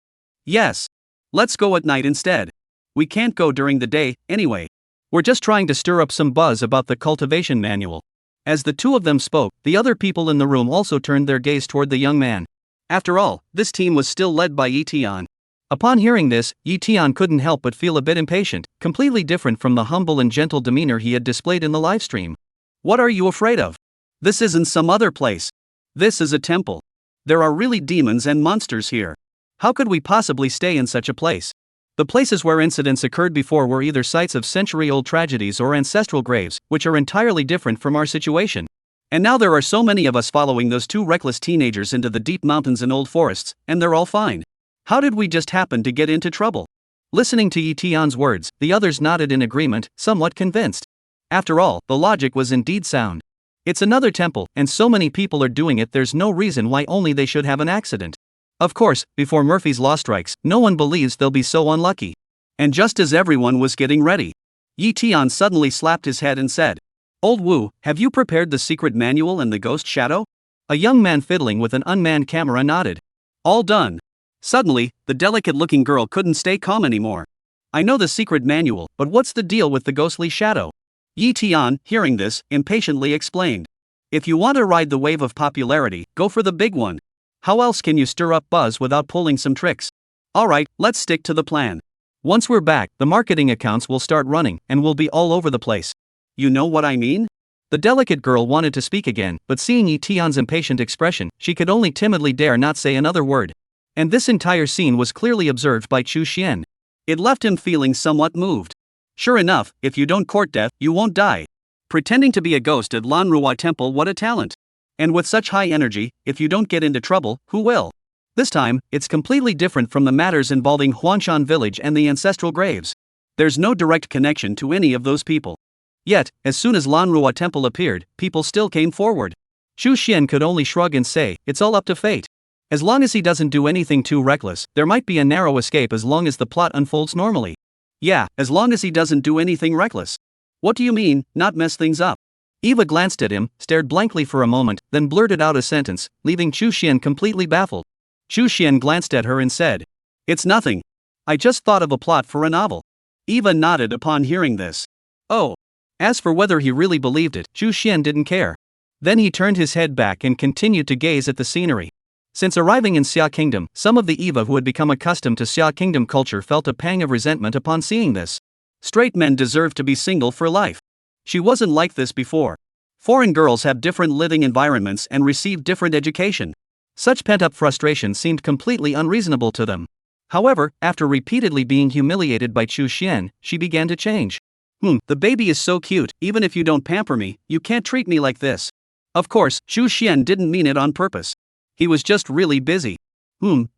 Let's go at night instead. We can't go during the day, anyway. We're just trying to stir up some buzz about the cultivation manual. As the 2 of them spoke, the other people in the room also turned their gaze toward the young man. After all, this team was still led by Yi Tian. Upon hearing this, Yi Tian couldn't help but feel a bit impatient, completely different from the humble and gentle demeanor he had displayed in the livestream. What are you afraid of? This isn't some other place. This is a temple. There are really demons and monsters here. How could we possibly stay in such a place? The places where incidents occurred before were either sites of century-old tragedies or ancestral graves, which are entirely different from our situation. And now there are so many of us following those 2 reckless teenagers into the deep mountains and old forests, and they're all fine. How did we just happen to get into trouble? Listening to Yi Tian's words, the others nodded in agreement, somewhat convinced. After all, the logic was indeed sound. It's another temple, and so many people are doing it, there's no reason why only they should have an accident. Of course, before Murphy's Law strikes, no one believes they'll be so unlucky. And just as everyone was getting ready, Yi Tian suddenly slapped his head and said, "Old Wu, have you prepared the secret manual and the ghost shadow?" A young man fiddling with an unmanned camera nodded. "All done." Suddenly, the delicate-looking girl couldn't stay calm anymore. "I know the secret manual, but what's the deal with the ghostly shadow?" Yi Tian, hearing this, impatiently explained. "If you want to ride the wave of popularity, go for the big one. How else can you stir up buzz without pulling some tricks? Alright, let's stick to the plan. Once we're back, the marketing accounts will start running, and we'll be all over the place. You know what I mean?" The delicate girl wanted to speak again, but seeing Yi Tian's impatient expression, she could only timidly dare not say another word. And this entire scene was clearly observed by Xu Xian. It left him feeling somewhat moved. Sure enough, if you don't court death, you won't die. Pretending to be a ghost at Lanruwa Temple, what a talent. And with such high energy, if you don't get into trouble, who will? This time, it's completely different from the matters involving Huanshan village and the ancestral graves. There's no direct connection to any of those people. Yet, as soon as Lanruwa Temple appeared, people still came forward. Xu Xian could only shrug and say, "It's all up to fate. As long as he doesn't do anything too reckless, there might be a narrow escape as long as the plot unfolds normally." Yeah, as long as he doesn't do anything reckless. What do you mean, not mess things up? Eva glanced at him, stared blankly for a moment, then blurted out a sentence, leaving Xu Xian completely baffled. Xu Xian glanced at her and said, "It's nothing. I just thought of a plot for a novel." Eva nodded upon hearing this. Oh. As for whether he really believed it, Xu Xian didn't care. Then he turned his head back and continued to gaze at the scenery. Since arriving in Xia Kingdom, some of the Eva who had become accustomed to Xia Kingdom culture felt a pang of resentment upon seeing this. Straight men deserve to be single for life. She wasn't like this before. Foreign girls have different living environments and receive different education. Such pent-up frustration seemed completely unreasonable to them. However, after repeatedly being humiliated by Xu Xian, she began to change. The baby is so cute, even if you don't pamper me, you can't treat me like this." Of course, Xu Xian didn't mean it on purpose. He was just really busy.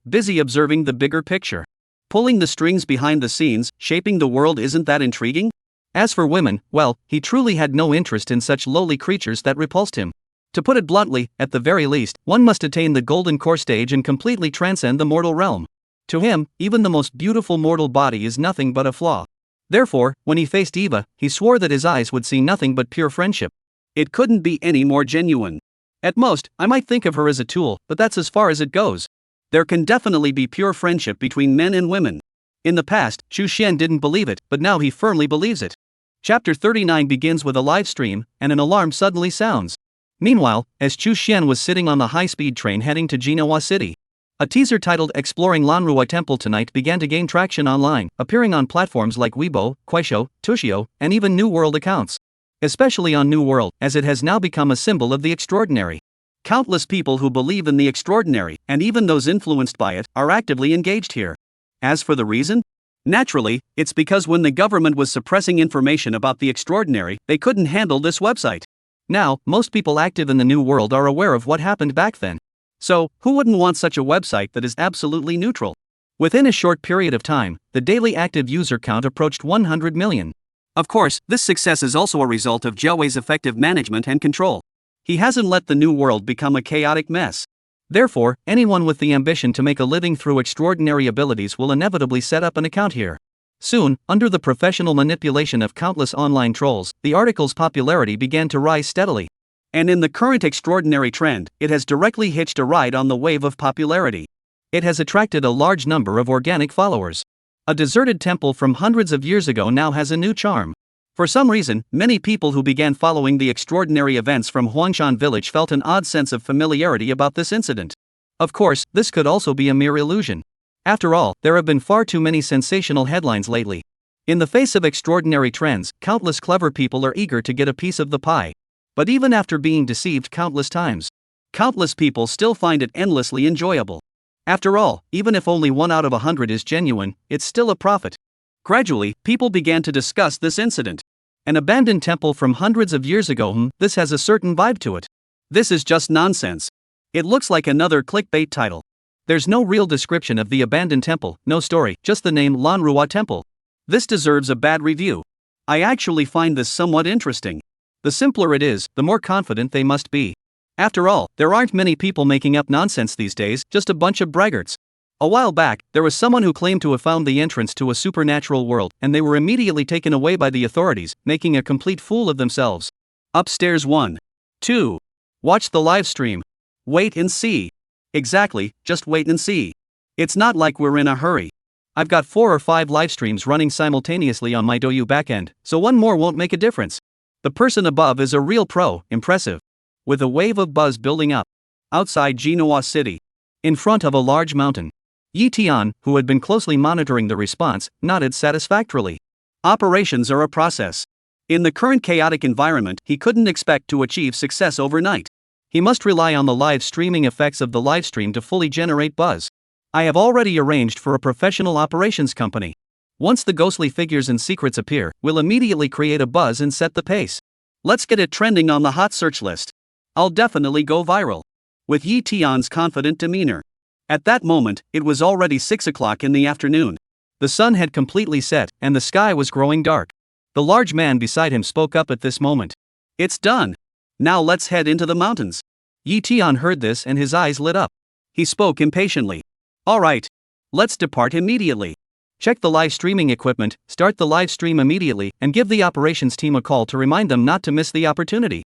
Busy observing the bigger picture. Pulling the strings behind the scenes, shaping the world, isn't that intriguing? As for women, well, he truly had no interest in such lowly creatures that repulsed him. To put it bluntly, at the very least, one must attain the golden core stage and completely transcend the mortal realm. To him, even the most beautiful mortal body is nothing but a flaw. Therefore, when he faced Eva, he swore that his eyes would see nothing but pure friendship. It couldn't be any more genuine. At most, I might think of her as a tool, but that's as far as it goes. There can definitely be pure friendship between men and women. In the past, Chu Xian didn't believe it, but now he firmly believes it. Chapter 39 begins with a live stream, and an alarm suddenly sounds. Meanwhile, as Chu Xian was sitting on the high-speed train heading to Jinhua City, a teaser titled Exploring Lanrua Temple Tonight began to gain traction online, appearing on platforms like Weibo, Kuaishou, Tushio, and even New World accounts. Especially on New World, as it has now become a symbol of the extraordinary. Countless people who believe in the extraordinary, and even those influenced by it, are actively engaged here. As for the reason? Naturally, it's because when the government was suppressing information about the extraordinary, they couldn't handle this website. Now, most people active in the New World are aware of what happened back then. So, who wouldn't want such a website that is absolutely neutral? Within a short period of time, the daily active user count approached 100 million. Of course, this success is also a result of Zhao Wei's effective management and control. He hasn't let the New World become a chaotic mess. Therefore, anyone with the ambition to make a living through extraordinary abilities will inevitably set up an account here. Soon, under the professional manipulation of countless online trolls, the article's popularity began to rise steadily. And in the current extraordinary trend, it has directly hitched a ride on the wave of popularity. It has attracted a large number of organic followers. A deserted temple from hundreds of years ago now has a new charm. For some reason, many people who began following the extraordinary events from Huangshan village felt an odd sense of familiarity about this incident. Of course, this could also be a mere illusion. After all, there have been far too many sensational headlines lately. In the face of extraordinary trends, countless clever people are eager to get a piece of the pie. But even after being deceived countless times, countless people still find it endlessly enjoyable. After all, even if only 1 out of 100 is genuine, it's still a profit. Gradually, people began to discuss this incident. An abandoned temple from hundreds of years ago, this has a certain vibe to it. This is just nonsense. It looks like another clickbait title. There's no real description of the abandoned temple, no story, just the name Lanrua Temple. This deserves a bad review. I actually find this somewhat interesting. The simpler it is, the more confident they must be. After all, there aren't many people making up nonsense these days, just a bunch of braggarts. A while back, there was someone who claimed to have found the entrance to a supernatural world, and they were immediately taken away by the authorities, making a complete fool of themselves. Upstairs 1. 2. Watch the live stream. Wait and see. Exactly, just wait and see. It's not like we're in a hurry. I've got 4 or 5 live streams running simultaneously on my Douyu backend, so one more won't make a difference. The person above is a real pro, impressive. With a wave of buzz building up. Outside Jinhua City. In front of a large mountain. Yi Tian, who had been closely monitoring the response, nodded satisfactorily. Operations are a process. In the current chaotic environment, he couldn't expect to achieve success overnight. He must rely on the live streaming effects of the livestream to fully generate buzz. I have already arranged for a professional operations company. Once the ghostly figures and secrets appear, we'll immediately create a buzz and set the pace. Let's get it trending on the hot search list. I'll definitely go viral. With Yi Tian's confident demeanor. At that moment, it was already 6 o'clock in the afternoon. The sun had completely set, and the sky was growing dark. The large man beside him spoke up at this moment. It's done. Now let's head into the mountains. Yi Tian heard this and his eyes lit up. He spoke impatiently. Alright. Let's depart immediately. Check the live streaming equipment, start the live stream immediately, and give the operations team a call to remind them not to miss the opportunity.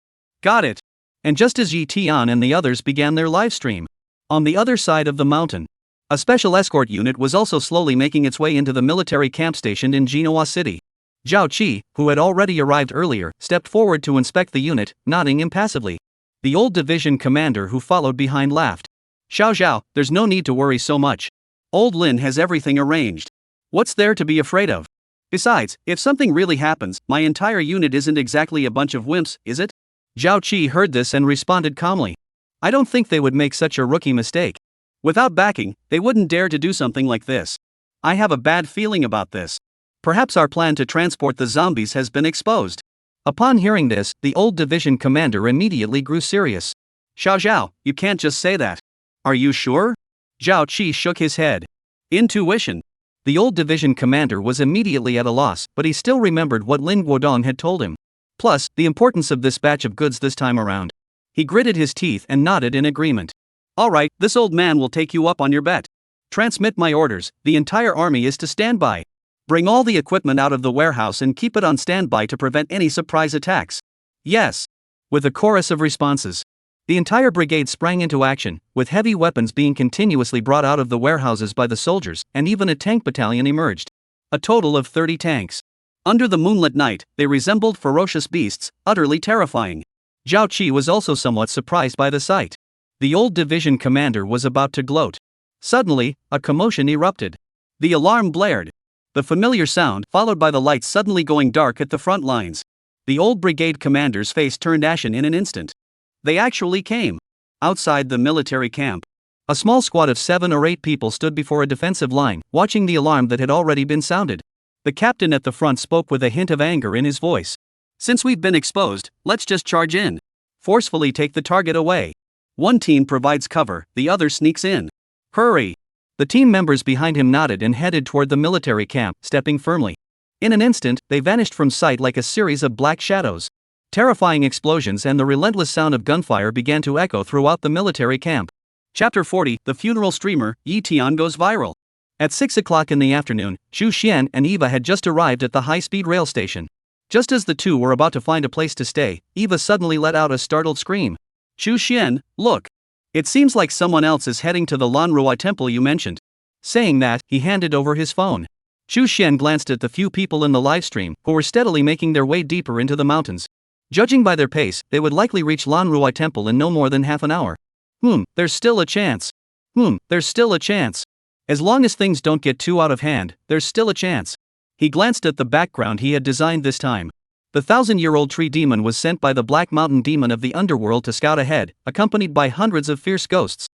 Got it. And just as Yi Tian and the others began their live stream, on the other side of the mountain, a special escort unit was also slowly making its way into the military camp stationed in Jinhua City. Zhao Qi, who had already arrived earlier, stepped forward to inspect the unit, nodding impassively. The old division commander who followed behind laughed. Xiao Zhao, there's no need to worry so much. Old Lin has everything arranged. What's there to be afraid of? Besides, if something really happens, my entire unit isn't exactly a bunch of wimps, is it? Zhao Qi heard this and responded calmly. I don't think they would make such a rookie mistake. Without backing, they wouldn't dare to do something like this. I have a bad feeling about this. Perhaps our plan to transport the zombies has been exposed. Upon hearing this, the old division commander immediately grew serious. Xiao Zhao, you can't just say that. Are you sure? Zhao Qi shook his head. Intuition. The old division commander was immediately at a loss, but he still remembered what Lin Guodong had told him. Plus, the importance of this batch of goods this time around. He gritted his teeth and nodded in agreement. Alright, this old man will take you up on your bet. Transmit my orders, the entire army is to stand by. Bring all the equipment out of the warehouse and keep it on standby to prevent any surprise attacks. Yes. With a chorus of responses. The entire brigade sprang into action, with heavy weapons being continuously brought out of the warehouses by the soldiers, and even a tank battalion emerged. A total of 30 tanks. Under the moonlit night, they resembled ferocious beasts, utterly terrifying. Zhao Qi was also somewhat surprised by the sight. The old division commander was about to gloat. Suddenly, a commotion erupted. The alarm blared. The familiar sound, followed by the lights suddenly going dark at the front lines. The old brigade commander's face turned ashen in an instant. They actually came. Outside the military camp, a small squad of 7 or 8 people stood before a defensive line, watching the alarm that had already been sounded. The captain at the front spoke with a hint of anger in his voice. Since we've been exposed, let's just charge in. Forcefully take the target away. One team provides cover, the other sneaks in. Hurry! The team members behind him nodded and headed toward the military camp, stepping firmly. In an instant, they vanished from sight like a series of black shadows. Terrifying explosions and the relentless sound of gunfire began to echo throughout the military camp. Chapter 40, The Funeral Streamer, Yi Tian Goes Viral. At 6 o'clock in the afternoon, Xu Xian and Eva had just arrived at the high-speed rail station. Just as the two were about to find a place to stay, Eva suddenly let out a startled scream. Xu Xian, look! It seems like someone else is heading to the Lanruai temple you mentioned. Saying that, he handed over his phone. Xu Xian glanced at the few people in the livestream, who were steadily making their way deeper into the mountains. Judging by their pace, they would likely reach Lanruai temple in no more than half an hour. There's still a chance. There's still a chance. As long as things don't get too out of hand, there's still a chance. He glanced at the background he had designed this time. The 1,000-year-old tree demon was sent by the Black Mountain demon of the underworld to scout ahead, accompanied by hundreds of fierce ghosts.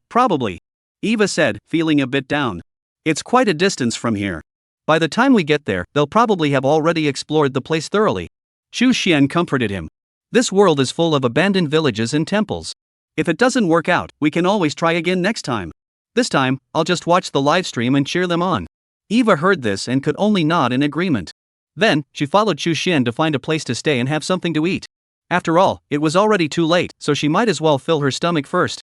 Probably. Eva said, feeling a bit down. It's quite a distance from here. By the time we get there, they'll probably have already explored the place thoroughly. Xu Xian comforted him. This world is full of abandoned villages and temples. If it doesn't work out, we can always try again next time. This time, I'll just watch the livestream and cheer them on. Eva heard this and could only nod in agreement. Then, she followed Xu Xian to find a place to stay and have something to eat. After all, it was already too late, so she might as well fill her stomach first.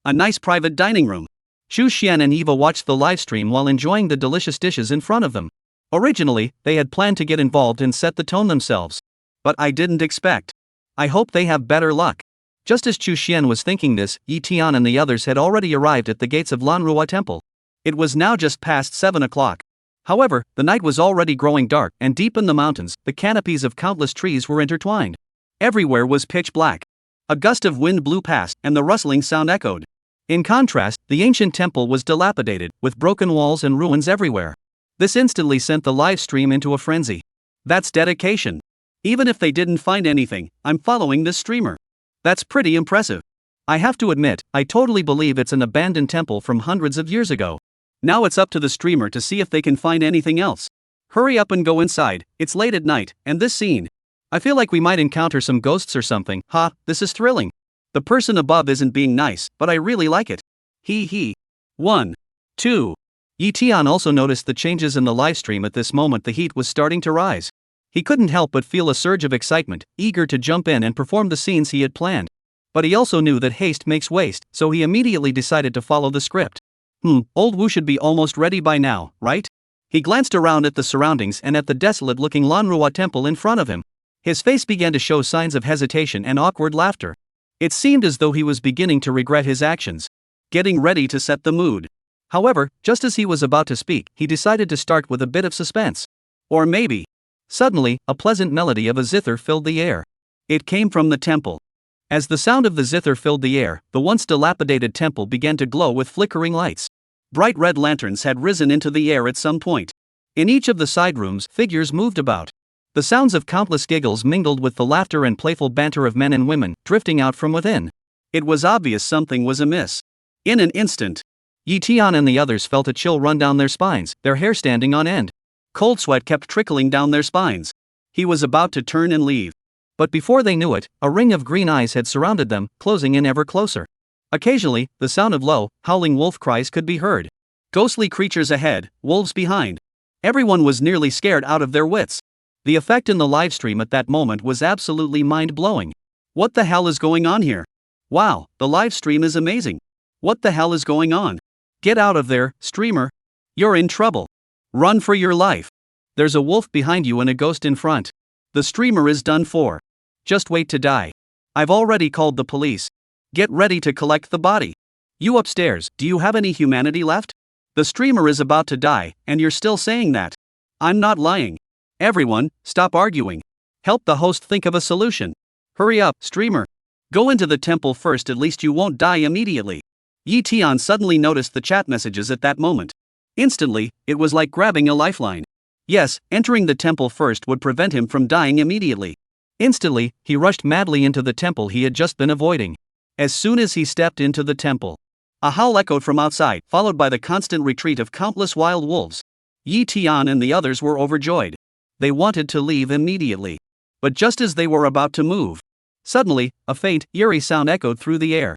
A nice private dining room. Xu Xian and Eva watched the livestream while enjoying the delicious dishes in front of them. Originally, they had planned to get involved and set the tone themselves. But I didn't expect. I hope they have better luck. Just as Xu Xian was thinking this, Yi Tian and the others had already arrived at the gates of Lanruai Temple. It was now just past 7 o'clock. However, the night was already growing dark, and deep in the mountains, the canopies of countless trees were intertwined. Everywhere was pitch black. A gust of wind blew past, and the rustling sound echoed. In contrast, the ancient temple was dilapidated, with broken walls and ruins everywhere. This instantly sent the live stream into a frenzy. That's dedication. Even if they didn't find anything, I'm following this streamer. That's pretty impressive. I have to admit, I totally believe it's an abandoned temple from hundreds of years ago. Now it's up to the streamer to see if they can find anything else. Hurry up and go inside, it's late at night, and this scene. I feel like we might encounter some ghosts or something. This is thrilling. The person above isn't being nice, but I really like it. He. 1. 2. Yi Tian also noticed the changes in the livestream at this moment. The heat was starting to rise. He couldn't help but feel a surge of excitement, eager to jump in and perform the scenes he had planned. But he also knew that haste makes waste, so he immediately decided to follow the script. Old Wu should be almost ready by now, right? He glanced around at the surroundings and at the desolate-looking Lanruai temple in front of him. His face began to show signs of hesitation and awkward laughter. It seemed as though he was beginning to regret his actions. Getting ready to set the mood. However, just as he was about to speak, he decided to start with a bit of suspense. Or maybe. Suddenly, a pleasant melody of a zither filled the air. It came from the temple. As the sound of the zither filled the air, the once dilapidated temple began to glow with flickering lights. Bright red lanterns had risen into the air at some point. In each of the side rooms, figures moved about. The sounds of countless giggles mingled with the laughter and playful banter of men and women, drifting out from within. It was obvious something was amiss. In an instant, Yi Tian and the others felt a chill run down their spines, their hair standing on end. Cold sweat kept trickling down their spines. He was about to turn and leave. But before they knew it, a ring of green eyes had surrounded them, closing in ever closer. Occasionally, the sound of low, howling wolf cries could be heard. Ghostly creatures ahead, wolves behind. Everyone was nearly scared out of their wits. The effect in the livestream at that moment was absolutely mind-blowing. What the hell is going on here? Wow, the livestream is amazing. What the hell is going on? Get out of there, streamer. You're in trouble. Run for your life. There's a wolf behind you and a ghost in front. The streamer is done for. Just wait to die. I've already called the police. Get ready to collect the body. You upstairs, do you have any humanity left? The streamer is about to die, and you're still saying that. I'm not lying. Everyone, stop arguing. Help the host think of a solution. Hurry up, streamer. Go into the temple first, at least you won't die immediately. Yi Tian suddenly noticed the chat messages at that moment. Instantly, it was like grabbing a lifeline. Yes, entering the temple first would prevent him from dying immediately. Instantly, he rushed madly into the temple he had just been avoiding. As soon as he stepped into the temple, a howl echoed from outside, followed by the constant retreat of countless wild wolves. Yi Tian and the others were overjoyed. They wanted to leave immediately. But just as they were about to move, suddenly, a faint, eerie sound echoed through the air.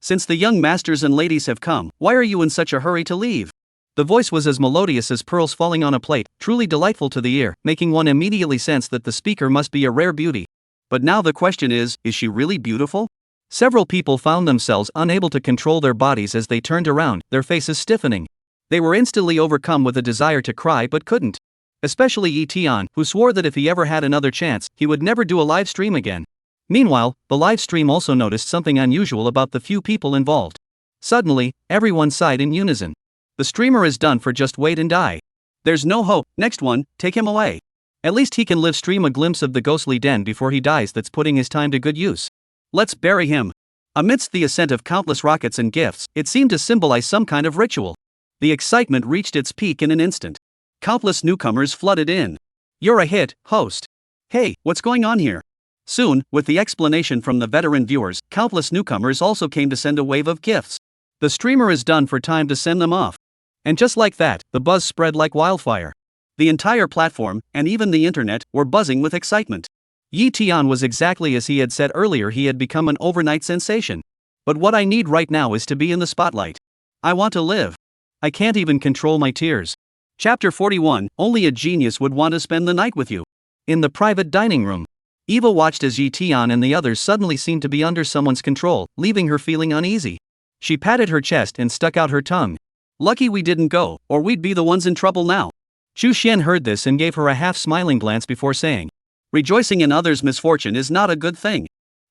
Since the young masters and ladies have come, why are you in such a hurry to leave? The voice was as melodious as pearls falling on a plate, truly delightful to the ear, making one immediately sense that the speaker must be a rare beauty. But now the question is she really beautiful? Several people found themselves unable to control their bodies as they turned around, their faces stiffening. They were instantly overcome with a desire to cry but couldn't. Especially Yi Tian, who swore that if he ever had another chance, he would never do a live stream again. Meanwhile, the live stream also noticed something unusual about the few people involved. Suddenly, everyone sighed in unison. The streamer is done for, just wait and die. There's no hope, next one, take him away. At least he can live stream a glimpse of the ghostly den before he dies. That's putting his time to good use. Let's bury him. Amidst the ascent of countless rockets and gifts, it seemed to symbolize some kind of ritual. The excitement reached its peak in an instant. Countless newcomers flooded in. You're a hit, host. Hey, what's going on here? Soon, with the explanation from the veteran viewers, countless newcomers also came to send a wave of gifts. The streamer is done for, time to send them off. And just like that, the buzz spread like wildfire. The entire platform, and even the internet, were buzzing with excitement. Yi Tian was exactly as he had said earlier, he had become an overnight sensation. But what I need right now is to be in the spotlight. I want to live. I can't even control my tears. Chapter 41, only a genius would want to spend the night with you. In the private dining room, Eva watched as Yi Tian and the others suddenly seemed to be under someone's control, leaving her feeling uneasy. She patted her chest and stuck out her tongue. Lucky we didn't go, or we'd be the ones in trouble now. Chu Xian heard this and gave her a half-smiling glance before saying, rejoicing in others' misfortune is not a good thing.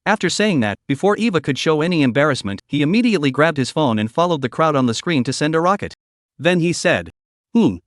After saying that, before Eva could show any embarrassment, he immediately grabbed his phone and followed the crowd on the screen to send a rocket. Then he said,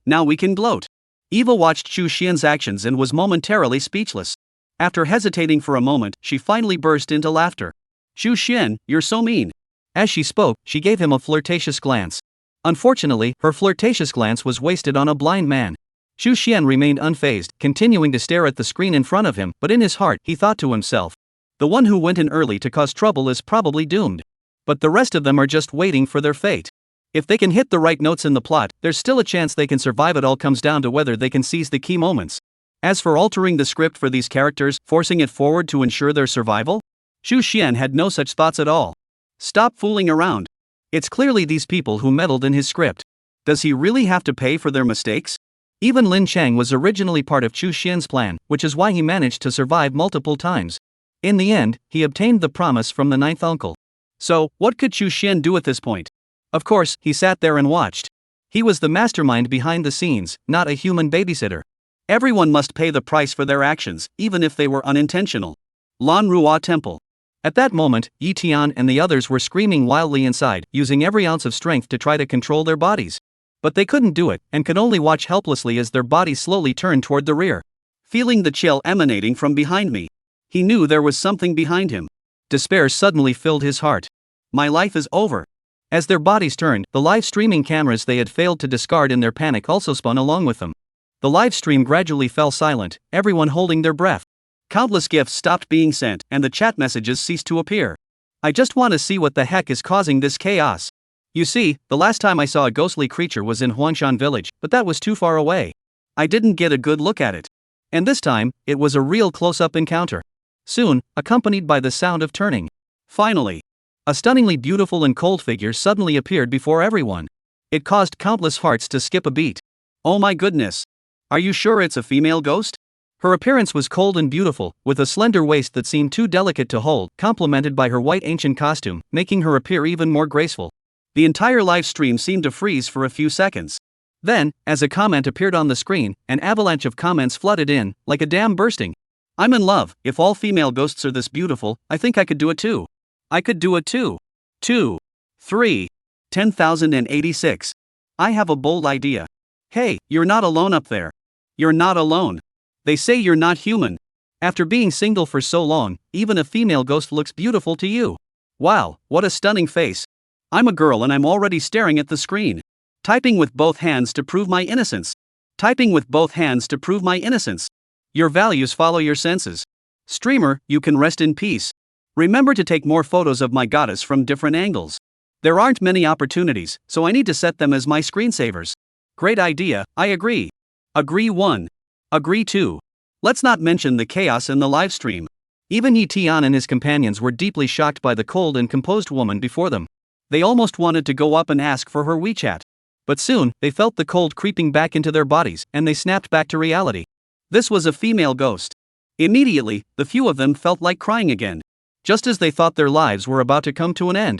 now we can gloat. Eva watched Chu Xian's actions and was momentarily speechless. After hesitating for a moment, she finally burst into laughter. Chu Xian, you're so mean. As she spoke, she gave him a flirtatious glance. Unfortunately, her flirtatious glance was wasted on a blind man. Chu Xian remained unfazed, continuing to stare at the screen in front of him, but in his heart, he thought to himself, the one who went in early to cause trouble is probably doomed. But the rest of them are just waiting for their fate. If they can hit the right notes in the plot, there's still a chance they can survive. It all comes down to whether they can seize the key moments. As for altering the script for these characters, forcing it forward to ensure their survival, Chu Xian had no such thoughts at all. Stop fooling around. It's clearly these people who meddled in his script. Does he really have to pay for their mistakes? Even Lin Chang was originally part of Chu Xian's plan, which is why he managed to survive multiple times. In the end, he obtained the promise from the ninth uncle. So, what could Chu Xian do at this point? Of course, he sat there and watched. He was the mastermind behind the scenes, not a human babysitter. Everyone must pay the price for their actions, even if they were unintentional. Lan Rua Temple. At that moment, Yi Tian and the others were screaming wildly inside, using every ounce of strength to try to control their bodies. But they couldn't do it, and could only watch helplessly as their bodies slowly turned toward the rear. Feeling the chill emanating from behind me, he knew there was something behind him. Despair suddenly filled his heart. My life is over. As their bodies turned, the live streaming cameras they had failed to discard in their panic also spun along with them. The live stream gradually fell silent, everyone holding their breath. Countless gifts stopped being sent, and the chat messages ceased to appear. I just want to see what the heck is causing this chaos. You see, the last time I saw a ghostly creature was in Huangshan village, but that was too far away. I didn't get a good look at it. And this time, it was a real close-up encounter. Soon, accompanied by the sound of turning. Finally, a stunningly beautiful and cold figure suddenly appeared before everyone. It caused countless hearts to skip a beat. Oh my goodness. Are you sure it's a female ghost? Her appearance was cold and beautiful, with a slender waist that seemed too delicate to hold, complemented by her white ancient costume, making her appear even more graceful. The entire live stream seemed to freeze for a few seconds. Then, as a comment appeared on the screen, an avalanche of comments flooded in, like a dam bursting. I'm in love. If all female ghosts are this beautiful, I think I could do it too. I could do it too. 2. 3. 10,086. I have a bold idea. Hey, you're not alone up there. You're not alone. They say you're not human. After being single for so long, even a female ghost looks beautiful to you. Wow, what a stunning face. I'm a girl and I'm already staring at the screen. Typing with both hands to prove my innocence. Typing with both hands to prove my innocence. Your values follow your senses. Streamer, you can rest in peace. Remember to take more photos of my goddess from different angles. There aren't many opportunities, so I need to set them as my screensavers. Great idea, I agree. Agree 1. Agree 2. Let's not mention the chaos in the livestream. Even Yi Tian and his companions were deeply shocked by the cold and composed woman before them. They almost wanted to go up and ask for her WeChat. But soon, they felt the cold creeping back into their bodies, and they snapped back to reality. This was a female ghost. Immediately, the few of them felt like crying again. Just as they thought their lives were about to come to an end.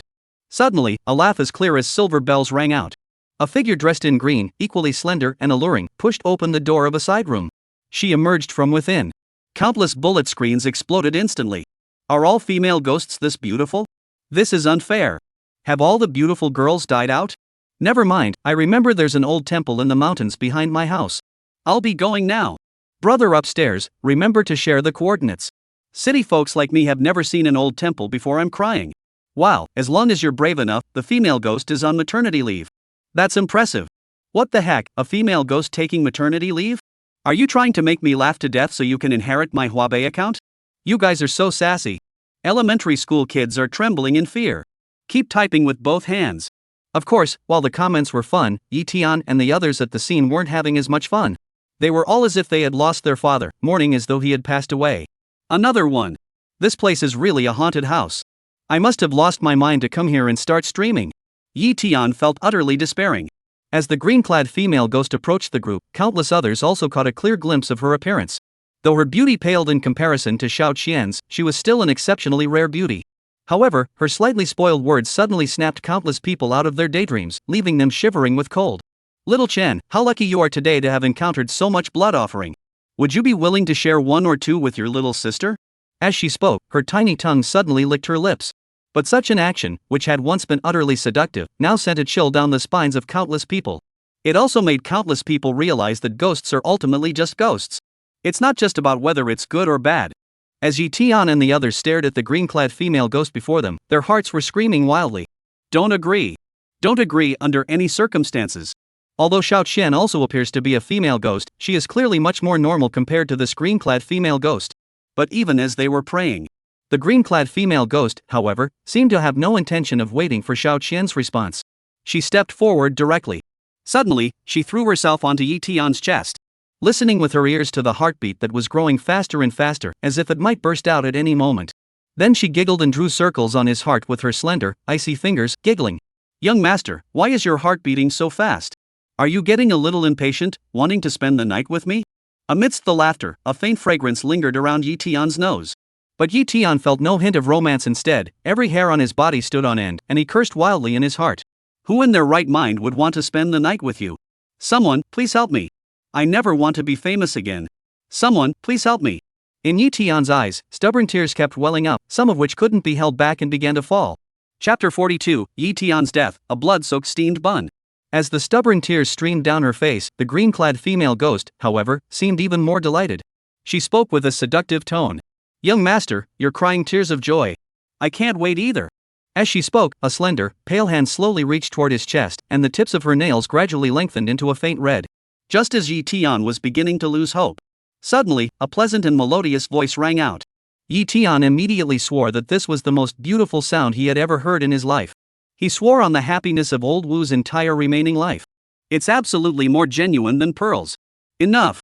Suddenly, a laugh as clear as silver bells rang out. A figure dressed in green, equally slender and alluring, pushed open the door of a side room. She emerged from within. Countless bullet screens exploded instantly. Are all female ghosts this beautiful? This is unfair. Have all the beautiful girls died out? Never mind, I remember there's an old temple in the mountains behind my house. I'll be going now. Brother upstairs, remember to share the coordinates. City folks like me have never seen an old temple before. I'm crying. Wow, as long as you're brave enough, the female ghost is on maternity leave. That's impressive. What the heck, a female ghost taking maternity leave? Are you trying to make me laugh to death so you can inherit my Huawei account? You guys are so sassy. Elementary school kids are trembling in fear. Keep typing with both hands. Of course, while the comments were fun, Yi Tian and the others at the scene weren't having as much fun. They were all as if they had lost their father, mourning as though he had passed away. Another one. This place is really a haunted house. I must have lost my mind to come here and start streaming. Yi Tian felt utterly despairing. As the green-clad female ghost approached the group, countless others also caught a clear glimpse of her appearance. Though her beauty paled in comparison to Xiao Qian's, she was still an exceptionally rare beauty. However, her slightly spoiled words suddenly snapped countless people out of their daydreams, leaving them shivering with cold. Little Chen, how lucky you are today to have encountered so much blood offering. Would you be willing to share 1 or 2 with your little sister? As she spoke, her tiny tongue suddenly licked her lips. But such an action, which had once been utterly seductive, now sent a chill down the spines of countless people. It also made countless people realize that ghosts are ultimately just ghosts. It's not just about whether it's good or bad. As Yi Tian and the others stared at the green-clad female ghost before them, their hearts were screaming wildly. Don't agree. Don't agree under any circumstances. Although Xiao Qian also appears to be a female ghost, she is clearly much more normal compared to this green-clad female ghost. But even as they were praying, the green-clad female ghost, however, seemed to have no intention of waiting for Xiao Qian's response. She stepped forward directly. Suddenly, she threw herself onto Yi Tian's chest. Listening with her ears to the heartbeat that was growing faster and faster, as if it might burst out at any moment. Then she giggled and drew circles on his heart with her slender, icy fingers, giggling. Young master, why is your heart beating so fast? Are you getting a little impatient, wanting to spend the night with me? Amidst the laughter, a faint fragrance lingered around Yi Tian's nose. But Yi Tian felt no hint of romance. Instead, every hair on his body stood on end, and he cursed wildly in his heart. Who in their right mind would want to spend the night with you? Someone, please help me. I never want to be famous again. Someone, please help me. In Yi Tian's eyes, stubborn tears kept welling up, some of which couldn't be held back and began to fall. Chapter 42, Yi Tian's Death, a blood-soaked steamed bun. As the stubborn tears streamed down her face, the green-clad female ghost, however, seemed even more delighted. She spoke with a seductive tone. Young master, you're crying tears of joy. I can't wait either. As she spoke, a slender, pale hand slowly reached toward his chest, and the tips of her nails gradually lengthened into a faint red. Just as Yi Tian was beginning to lose hope, suddenly, a pleasant and melodious voice rang out. Yi Tian immediately swore that this was the most beautiful sound he had ever heard in his life. He swore on the happiness of old Wu's entire remaining life. It's absolutely more genuine than pearls. Enough.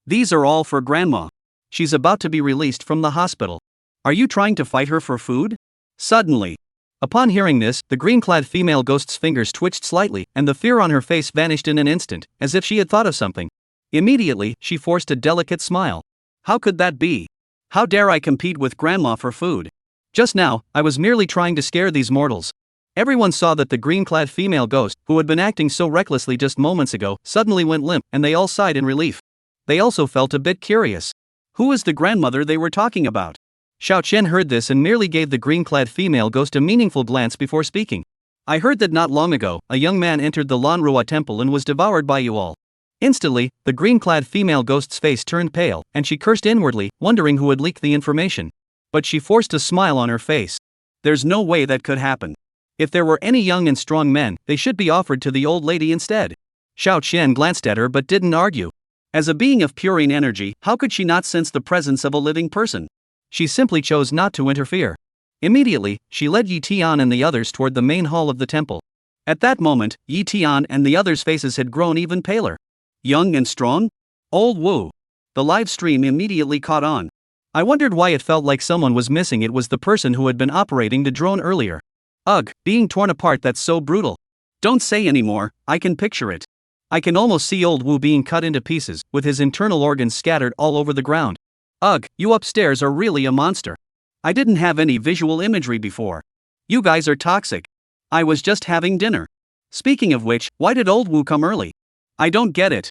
These are all for Grandma. She's about to be released from the hospital. Are you trying to fight her for food? Suddenly, Upon hearing this, the green-clad female ghost's fingers twitched slightly, and the fear on her face vanished in an instant, as if she had thought of something. Immediately, she forced a delicate smile. How could that be? How dare I compete with Grandma for food? Just now, I was merely trying to scare these mortals. Everyone saw that the green-clad female ghost, who had been acting so recklessly just moments ago, suddenly went limp, and they all sighed in relief. They also felt a bit curious. Who is the grandmother they were talking about? Xiao Qian heard this and merely gave the green-clad female ghost a meaningful glance before speaking. I heard that not long ago, a young man entered the Manhwa temple and was devoured by you all. Instantly, the green-clad female ghost's face turned pale, and she cursed inwardly, wondering who had leaked the information. But she forced a smile on her face. There's no way that could happen. If there were any young and strong men, they should be offered to the old lady instead. Xiao Qian glanced at her but didn't argue. As a being of purine energy, how could she not sense the presence of a living person? She simply chose not to interfere. Immediately, she led Yi Tian and the others toward the main hall of the temple. At that moment, Yi Tian and the others' faces had grown even paler. Young and strong? Old Wu. The live stream immediately caught on. I wondered why it felt like someone was missing. It was the person who had been operating the drone earlier. Ugh, being torn apart, that's so brutal. Don't say anymore, I can picture it. I can almost see old Wu being cut into pieces, with his internal organs scattered all over the ground. Ugh, you upstairs are really a monster. I didn't have any visual imagery before. You guys are toxic. I was just having dinner. Speaking of which, why did old Wu come early? I don't get it.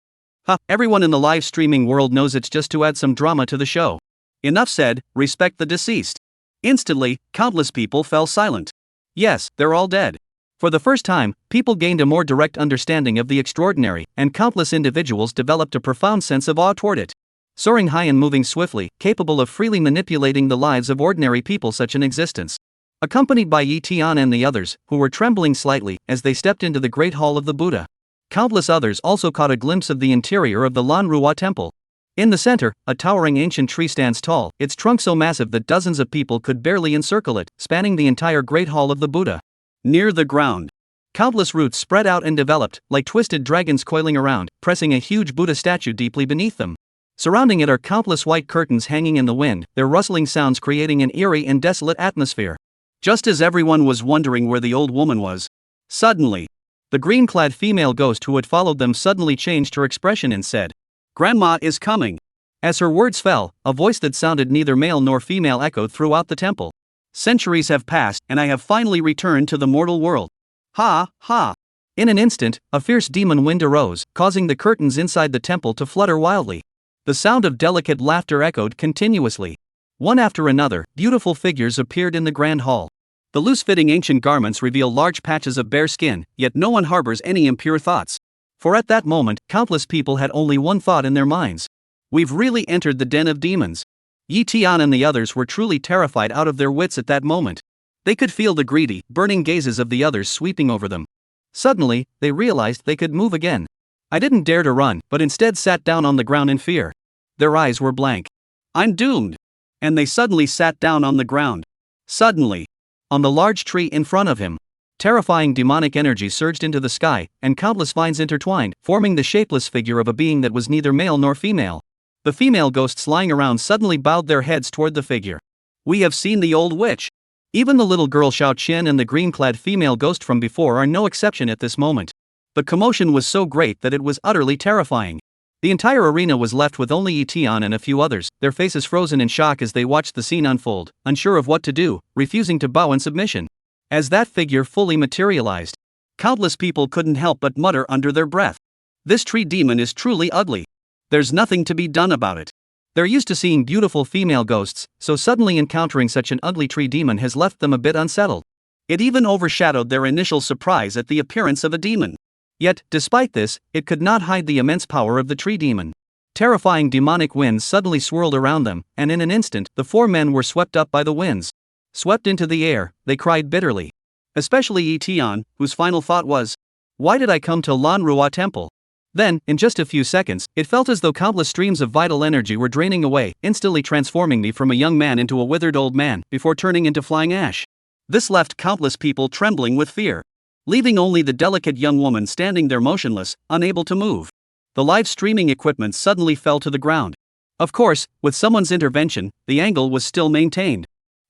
Everyone in the live streaming world knows it's just to add some drama to the show. Enough said, respect the deceased. Instantly, countless people fell silent. Yes, they're all dead. For the first time, people gained a more direct understanding of the extraordinary, and countless individuals developed a profound sense of awe toward it. Soaring high and moving swiftly, capable of freely manipulating the lives of ordinary people, such an existence. Accompanied by Yi Tian and the others, who were trembling slightly as they stepped into the Great Hall of the Buddha. Countless others also caught a glimpse of the interior of the Lanruwa temple. In the center, a towering ancient tree stands tall, its trunk so massive that dozens of people could barely encircle it, spanning the entire Great Hall of the Buddha. Near the ground, countless roots spread out and developed, like twisted dragons coiling around, pressing a huge Buddha statue deeply beneath them. Surrounding it are countless white curtains hanging in the wind, their rustling sounds creating an eerie and desolate atmosphere. Just as everyone was wondering where the old woman was, suddenly, the green-clad female ghost who had followed them suddenly changed her expression and said, "Grandma is coming." As her words fell, a voice that sounded neither male nor female echoed throughout the temple. Centuries have passed, and I have finally returned to the mortal world. Ha, ha. In an instant, a fierce demon wind arose, causing the curtains inside the temple to flutter wildly. The sound of delicate laughter echoed continuously. One after another, beautiful figures appeared in the grand hall. The loose-fitting ancient garments reveal large patches of bare skin, yet no one harbors any impure thoughts. For at that moment, countless people had only one thought in their minds. We've really entered the den of demons. Yi Tian and the others were truly terrified out of their wits at that moment. They could feel the greedy, burning gazes of the others sweeping over them. Suddenly, they realized they could move again. I didn't dare to run, but instead sat down on the ground in fear. Their eyes were blank. I'm doomed. And they suddenly sat down on the ground. Suddenly, on the large tree in front of him, terrifying demonic energy surged into the sky, and countless vines intertwined, forming the shapeless figure of a being that was neither male nor female. The female ghosts lying around suddenly bowed their heads toward the figure. We have seen the old witch. Even the little girl Xiao Qian and the green-clad female ghost from before are no exception at this moment. The commotion was so great that it was utterly terrifying. The entire arena was left with only Yi Tian and a few others, their faces frozen in shock as they watched the scene unfold, unsure of what to do, refusing to bow in submission. As that figure fully materialized, countless people couldn't help but mutter under their breath. This tree demon is truly ugly. There's nothing to be done about it. They're used to seeing beautiful female ghosts, so suddenly encountering such an ugly tree demon has left them a bit unsettled. It even overshadowed their initial surprise at the appearance of a demon. Yet, despite this, it could not hide the immense power of the tree demon. Terrifying demonic winds suddenly swirled around them, and in an instant, the four men were swept up by the winds. Swept into the air, they cried bitterly. Especially Yi Tian, whose final thought was, "Why did I come to Lanruwa Temple?" Then, in just a few seconds, it felt as though countless streams of vital energy were draining away, instantly transforming me from a young man into a withered old man, before turning into flying ash. This left countless people trembling with fear, leaving only the delicate young woman standing there motionless, unable to move. The live streaming equipment suddenly fell to the ground. Of course, with someone's intervention, the angle was still maintained.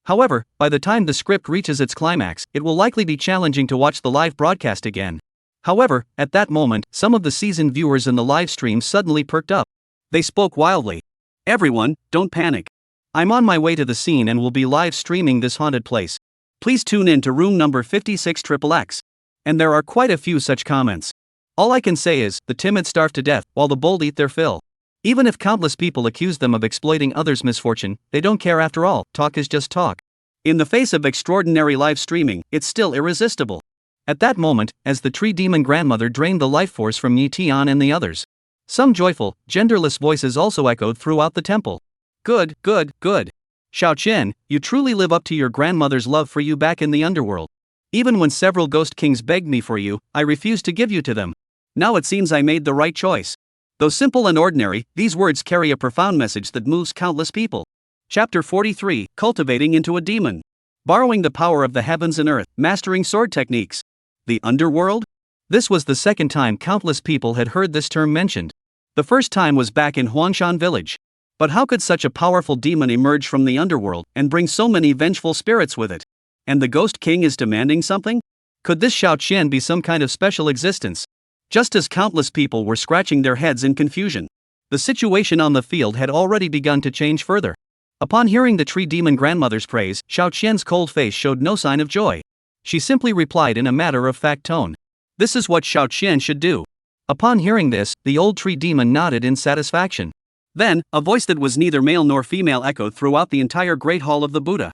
However, by the time the script reaches its climax, it will likely be challenging to watch the live broadcast again. However, at that moment, some of the seasoned viewers in the live stream suddenly perked up. They spoke wildly. "Everyone, don't panic. I'm on my way to the scene and will be live streaming this haunted place. Please tune in to room number 56XXX. And there are quite a few such comments. All I can say is, the timid starve to death, while the bold eat their fill. Even if countless people accuse them of exploiting others' misfortune, they don't care after all, talk is just talk. In the face of extraordinary live streaming, it's still irresistible." At that moment, as the tree demon grandmother drained the life force from Yi Tian and the others, some joyful, genderless voices also echoed throughout the temple. "Good, good, good. Xiao Qian, you truly live up to your grandmother's love for you back in the underworld. Even when several ghost kings begged me for you, I refused to give you to them. Now it seems I made the right choice." Though simple and ordinary, these words carry a profound message that moves countless people. Chapter 43, Cultivating into a Demon. Borrowing the power of the heavens and earth, mastering sword techniques. The underworld? This was the second time countless people had heard this term mentioned. The first time was back in Huangshan village. But how could such a powerful demon emerge from the underworld and bring so many vengeful spirits with it? And the Ghost King is demanding something? Could this Xiao Qian be some kind of special existence? Just as countless people were scratching their heads in confusion, the situation on the field had already begun to change further. Upon hearing the tree demon grandmother's praise, Xiao Qian's cold face showed no sign of joy. She simply replied in a matter-of-fact tone. "This is what Xiao Qian should do." Upon hearing this, the old tree demon nodded in satisfaction. Then, a voice that was neither male nor female echoed throughout the entire Great Hall of the Buddha.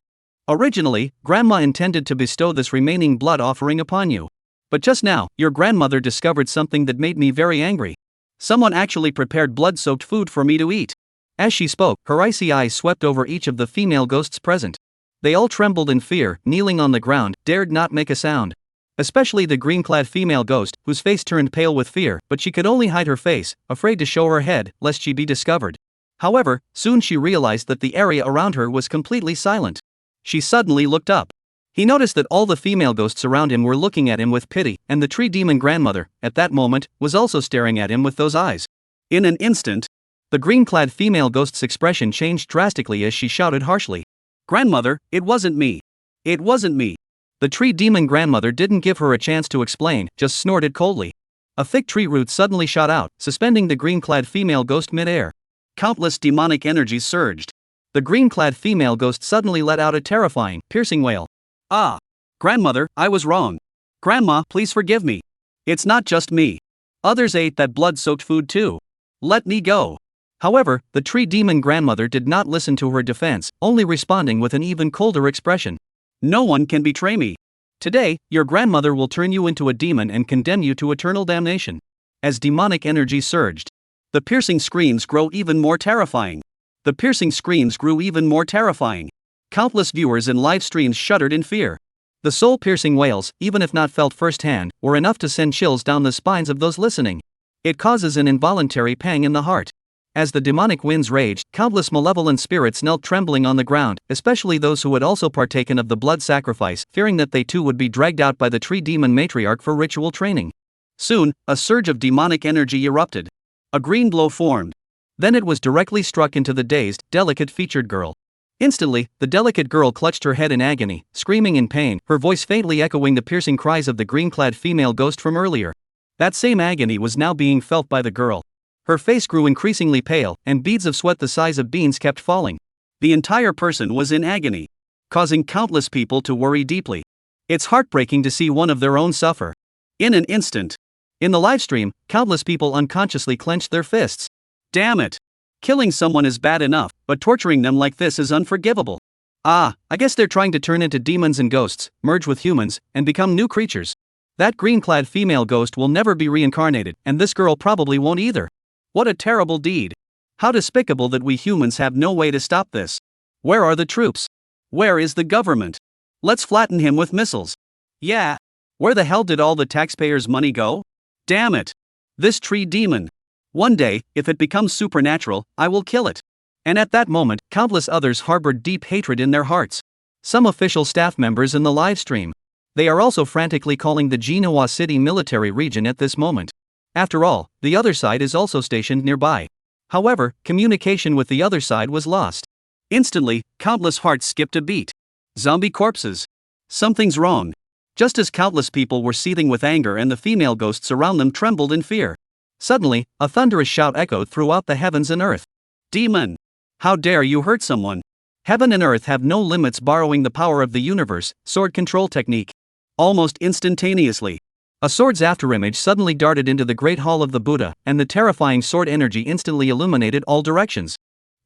"Originally, Grandma intended to bestow this remaining blood offering upon you. But just now, your grandmother discovered something that made me very angry. Someone actually prepared blood-soaked food for me to eat." As she spoke, her icy eyes swept over each of the female ghosts present. They all trembled in fear, kneeling on the ground, dared not make a sound. Especially the green-clad female ghost, whose face turned pale with fear, but she could only hide her face, afraid to show her head, lest she be discovered. However, soon she realized that the area around her was completely silent. She suddenly looked up. He noticed that all the female ghosts around him were looking at him with pity, and the tree demon grandmother, at that moment, was also staring at him with those eyes. In an instant, the green-clad female ghost's expression changed drastically as she shouted harshly. "Grandmother, it wasn't me. It wasn't me." The tree demon grandmother didn't give her a chance to explain, just snorted coldly. A thick tree root suddenly shot out, suspending the green-clad female ghost mid-air. Countless demonic energies surged. The green-clad female ghost suddenly let out a terrifying, piercing wail. "Ah! Grandmother, I was wrong. Grandma, please forgive me. It's not just me. Others ate that blood-soaked food too. Let me go." However, the tree demon grandmother did not listen to her defense, only responding with an even colder expression. "No one can betray me. Today, your grandmother will turn you into a demon and condemn you to eternal damnation." As demonic energy surged, the piercing screams grew even more terrifying. The piercing screams grew even more terrifying. Countless viewers in live streams shuddered in fear. The soul-piercing wails, even if not felt firsthand, were enough to send chills down the spines of those listening. It causes an involuntary pang in the heart. As the demonic winds raged, countless malevolent spirits knelt trembling on the ground, especially those who had also partaken of the blood sacrifice, fearing that they too would be dragged out by the tree demon matriarch for ritual training. Soon, a surge of demonic energy erupted. A green glow formed. Then it was directly struck into the dazed, delicate-featured girl. Instantly, the delicate girl clutched her head in agony, screaming in pain, her voice faintly echoing the piercing cries of the green-clad female ghost from earlier. That same agony was now being felt by the girl. Her face grew increasingly pale, and beads of sweat the size of beans kept falling. The entire person was in agony, causing countless people to worry deeply. It's heartbreaking to see one of their own suffer. In an instant. In the livestream, countless people unconsciously clenched their fists. Damn it! Killing someone is bad enough, but torturing them like this is unforgivable. I guess they're trying to turn into demons and ghosts, merge with humans, and become new creatures. That green-clad female ghost will never be reincarnated, and this girl probably won't either. What a terrible deed. How despicable that we humans have no way to stop this. Where are the troops? Where is the government? Let's flatten him with missiles. Yeah. Where the hell did all the taxpayers' money go? Damn it. This tree demon. One day, if it becomes supernatural, I will kill it. And at that moment, countless others harbored deep hatred in their hearts. Some official staff members in the live stream. They are also frantically calling the Jinhua City military region at this moment. After all, the other side is also stationed nearby. However, communication with the other side was lost. Instantly, countless hearts skipped a beat. Zombie corpses. Something's wrong. Just as countless people were seething with anger and the female ghosts around them trembled in fear. Suddenly, a thunderous shout echoed throughout the heavens and earth. Demon! How dare you hurt someone? Heaven and earth have no limits. Borrowing the power of the universe, sword control technique. Almost instantaneously, a sword's afterimage suddenly darted into the great hall of the Buddha, and the terrifying sword energy instantly illuminated all directions.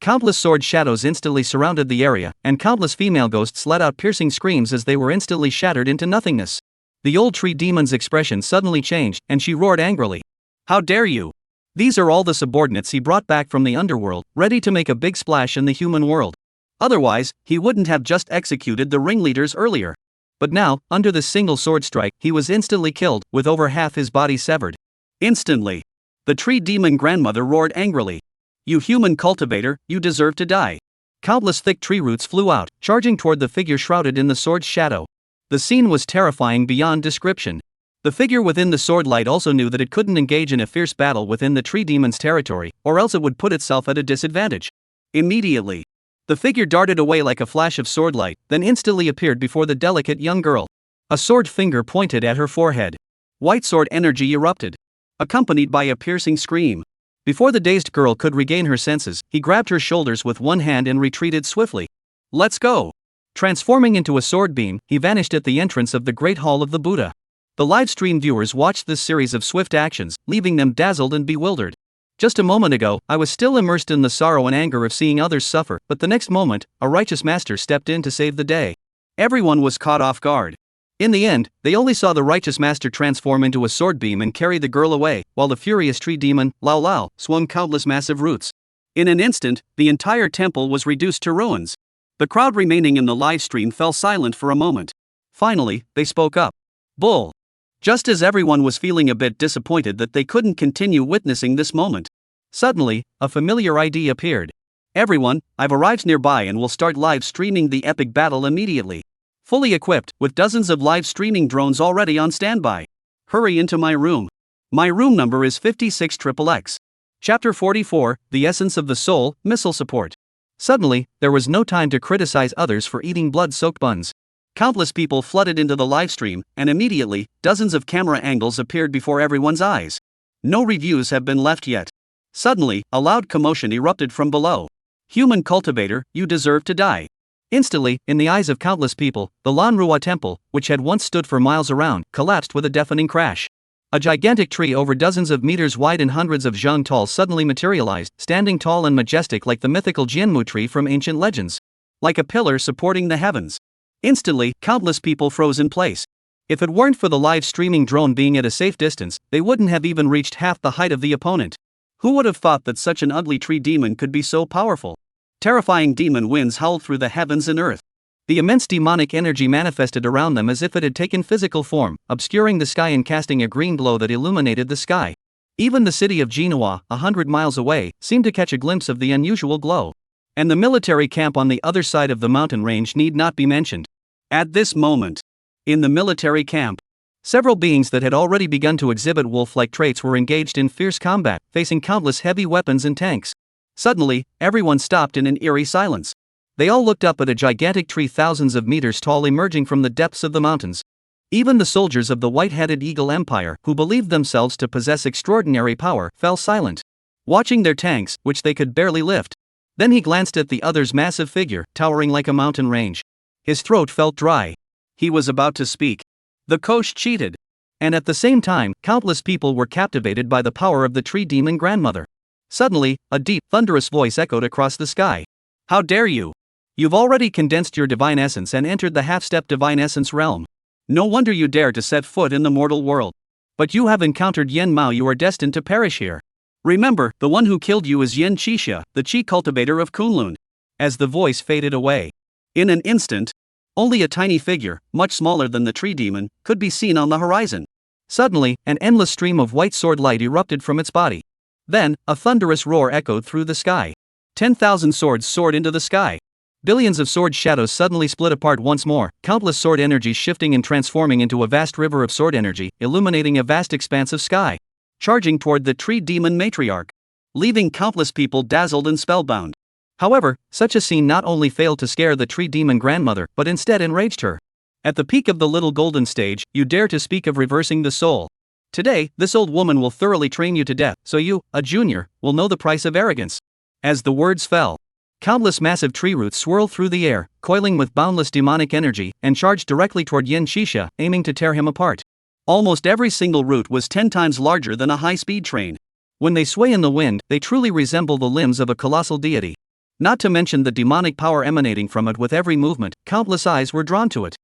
Countless sword shadows instantly surrounded the area, and countless female ghosts let out piercing screams as they were instantly shattered into nothingness. The old tree demon's expression suddenly changed, and she roared angrily. How dare you! These are all the subordinates he brought back from the underworld, ready to make a big splash in the human world. Otherwise, he wouldn't have just executed the ringleaders earlier. But now, under this single sword strike, he was instantly killed, with over half his body severed. Instantly, the tree demon grandmother roared angrily. You human cultivator, you deserve to die. Countless thick tree roots flew out, charging toward the figure shrouded in the sword's shadow. The scene was terrifying beyond description. The figure within the sword light also knew that it couldn't engage in a fierce battle within the tree demon's territory, or else it would put itself at a disadvantage. Immediately, the figure darted away like a flash of sword light, then instantly appeared before the delicate young girl. A sword finger pointed at her forehead. White sword energy erupted, accompanied by a piercing scream. Before the dazed girl could regain her senses, he grabbed her shoulders with one hand and retreated swiftly. Let's go! Transforming into a sword beam, he vanished at the entrance of the Great Hall of the Buddha. The live-stream viewers watched this series of swift actions, leaving them dazzled and bewildered. Just a moment ago, I was still immersed in the sorrow and anger of seeing others suffer, but the next moment, a righteous master stepped in to save the day. Everyone was caught off guard. In the end, they only saw the righteous master transform into a sword beam and carry the girl away, while the furious tree demon, Lao Lao, swung countless massive roots. In an instant, the entire temple was reduced to ruins. The crowd remaining in the live stream fell silent for a moment. Finally, they spoke up. Bull! Just as everyone was feeling a bit disappointed that they couldn't continue witnessing this moment. Suddenly, a familiar ID appeared. Everyone, I've arrived nearby and will start live streaming the epic battle immediately. Fully equipped, with dozens of live streaming drones already on standby. Hurry into my room. My room number is 56XXX. Chapter 44, The Essence of the Soul, Missile Support. Suddenly, there was no time to criticize others for eating blood-soaked buns. Countless people flooded into the livestream, and immediately, dozens of camera angles appeared before everyone's eyes. No reviews have been left yet. Suddenly, a loud commotion erupted from below. Human cultivator, you deserve to die. Instantly, in the eyes of countless people, the Lanrua temple, which had once stood for miles around, collapsed with a deafening crash. A gigantic tree over dozens of meters wide and hundreds of zhang tall suddenly materialized, standing tall and majestic like the mythical Jianmu tree from ancient legends. Like a pillar supporting the heavens. Instantly, countless people froze in place. If it weren't for the live streaming drone being at a safe distance, they wouldn't have even reached half the height of the opponent. Who would have thought that such an ugly tree demon could be so powerful? Terrifying demon winds howled through the heavens and earth. The immense demonic energy manifested around them as if it had taken physical form, obscuring the sky and casting a green glow that illuminated the sky. Even the city of Genoa, 100 miles away, seemed to catch a glimpse of the unusual glow. And the military camp on the other side of the mountain range need not be mentioned. At this moment, in the military camp, several beings that had already begun to exhibit wolf-like traits were engaged in fierce combat, facing countless heavy weapons and tanks. Suddenly, everyone stopped in an eerie silence. They all looked up at a gigantic tree thousands of meters tall emerging from the depths of the mountains. Even the soldiers of the white-headed Eagle Empire, who believed themselves to possess extraordinary power, fell silent, watching their tanks, which they could barely lift. Then he glanced at the other's massive figure, towering like a mountain range. His throat felt dry. He was about to speak. The coach cheated. And at the same time, countless people were captivated by the power of the tree demon grandmother. Suddenly, a deep, thunderous voice echoed across the sky. How dare you! You've already condensed your divine essence and entered the half-step divine essence realm. No wonder you dare to set foot in the mortal world. But you have encountered Yen Mao. You are destined to perish here. Remember, the one who killed you is Yen Qixia, the chi cultivator of Kunlun. As the voice faded away, in an instant, only a tiny figure, much smaller than the tree demon, could be seen on the horizon. Suddenly, an endless stream of white sword light erupted from its body. Then, a thunderous roar echoed through the sky. 10,000 swords soared into the sky. Billions of sword shadows suddenly split apart once more, countless sword energies shifting and transforming into a vast river of sword energy, illuminating a vast expanse of sky. Charging toward the tree demon matriarch, leaving countless people dazzled and spellbound. However, such a scene not only failed to scare the tree demon grandmother but instead enraged her. At the peak of the little golden stage, you dare to speak of reversing the soul. Today, this old woman will thoroughly train you to death, so you, a junior, will know the price of arrogance. As the words fell, countless massive tree roots swirled through the air, coiling with boundless demonic energy, and charged directly toward Yin Shisha, aiming to tear him apart. Almost every single root was 10 times larger than a high-speed train. When they sway in the wind, they truly resemble the limbs of a colossal deity. Not to mention the demonic power emanating from it. With every movement, countless eyes were drawn to it.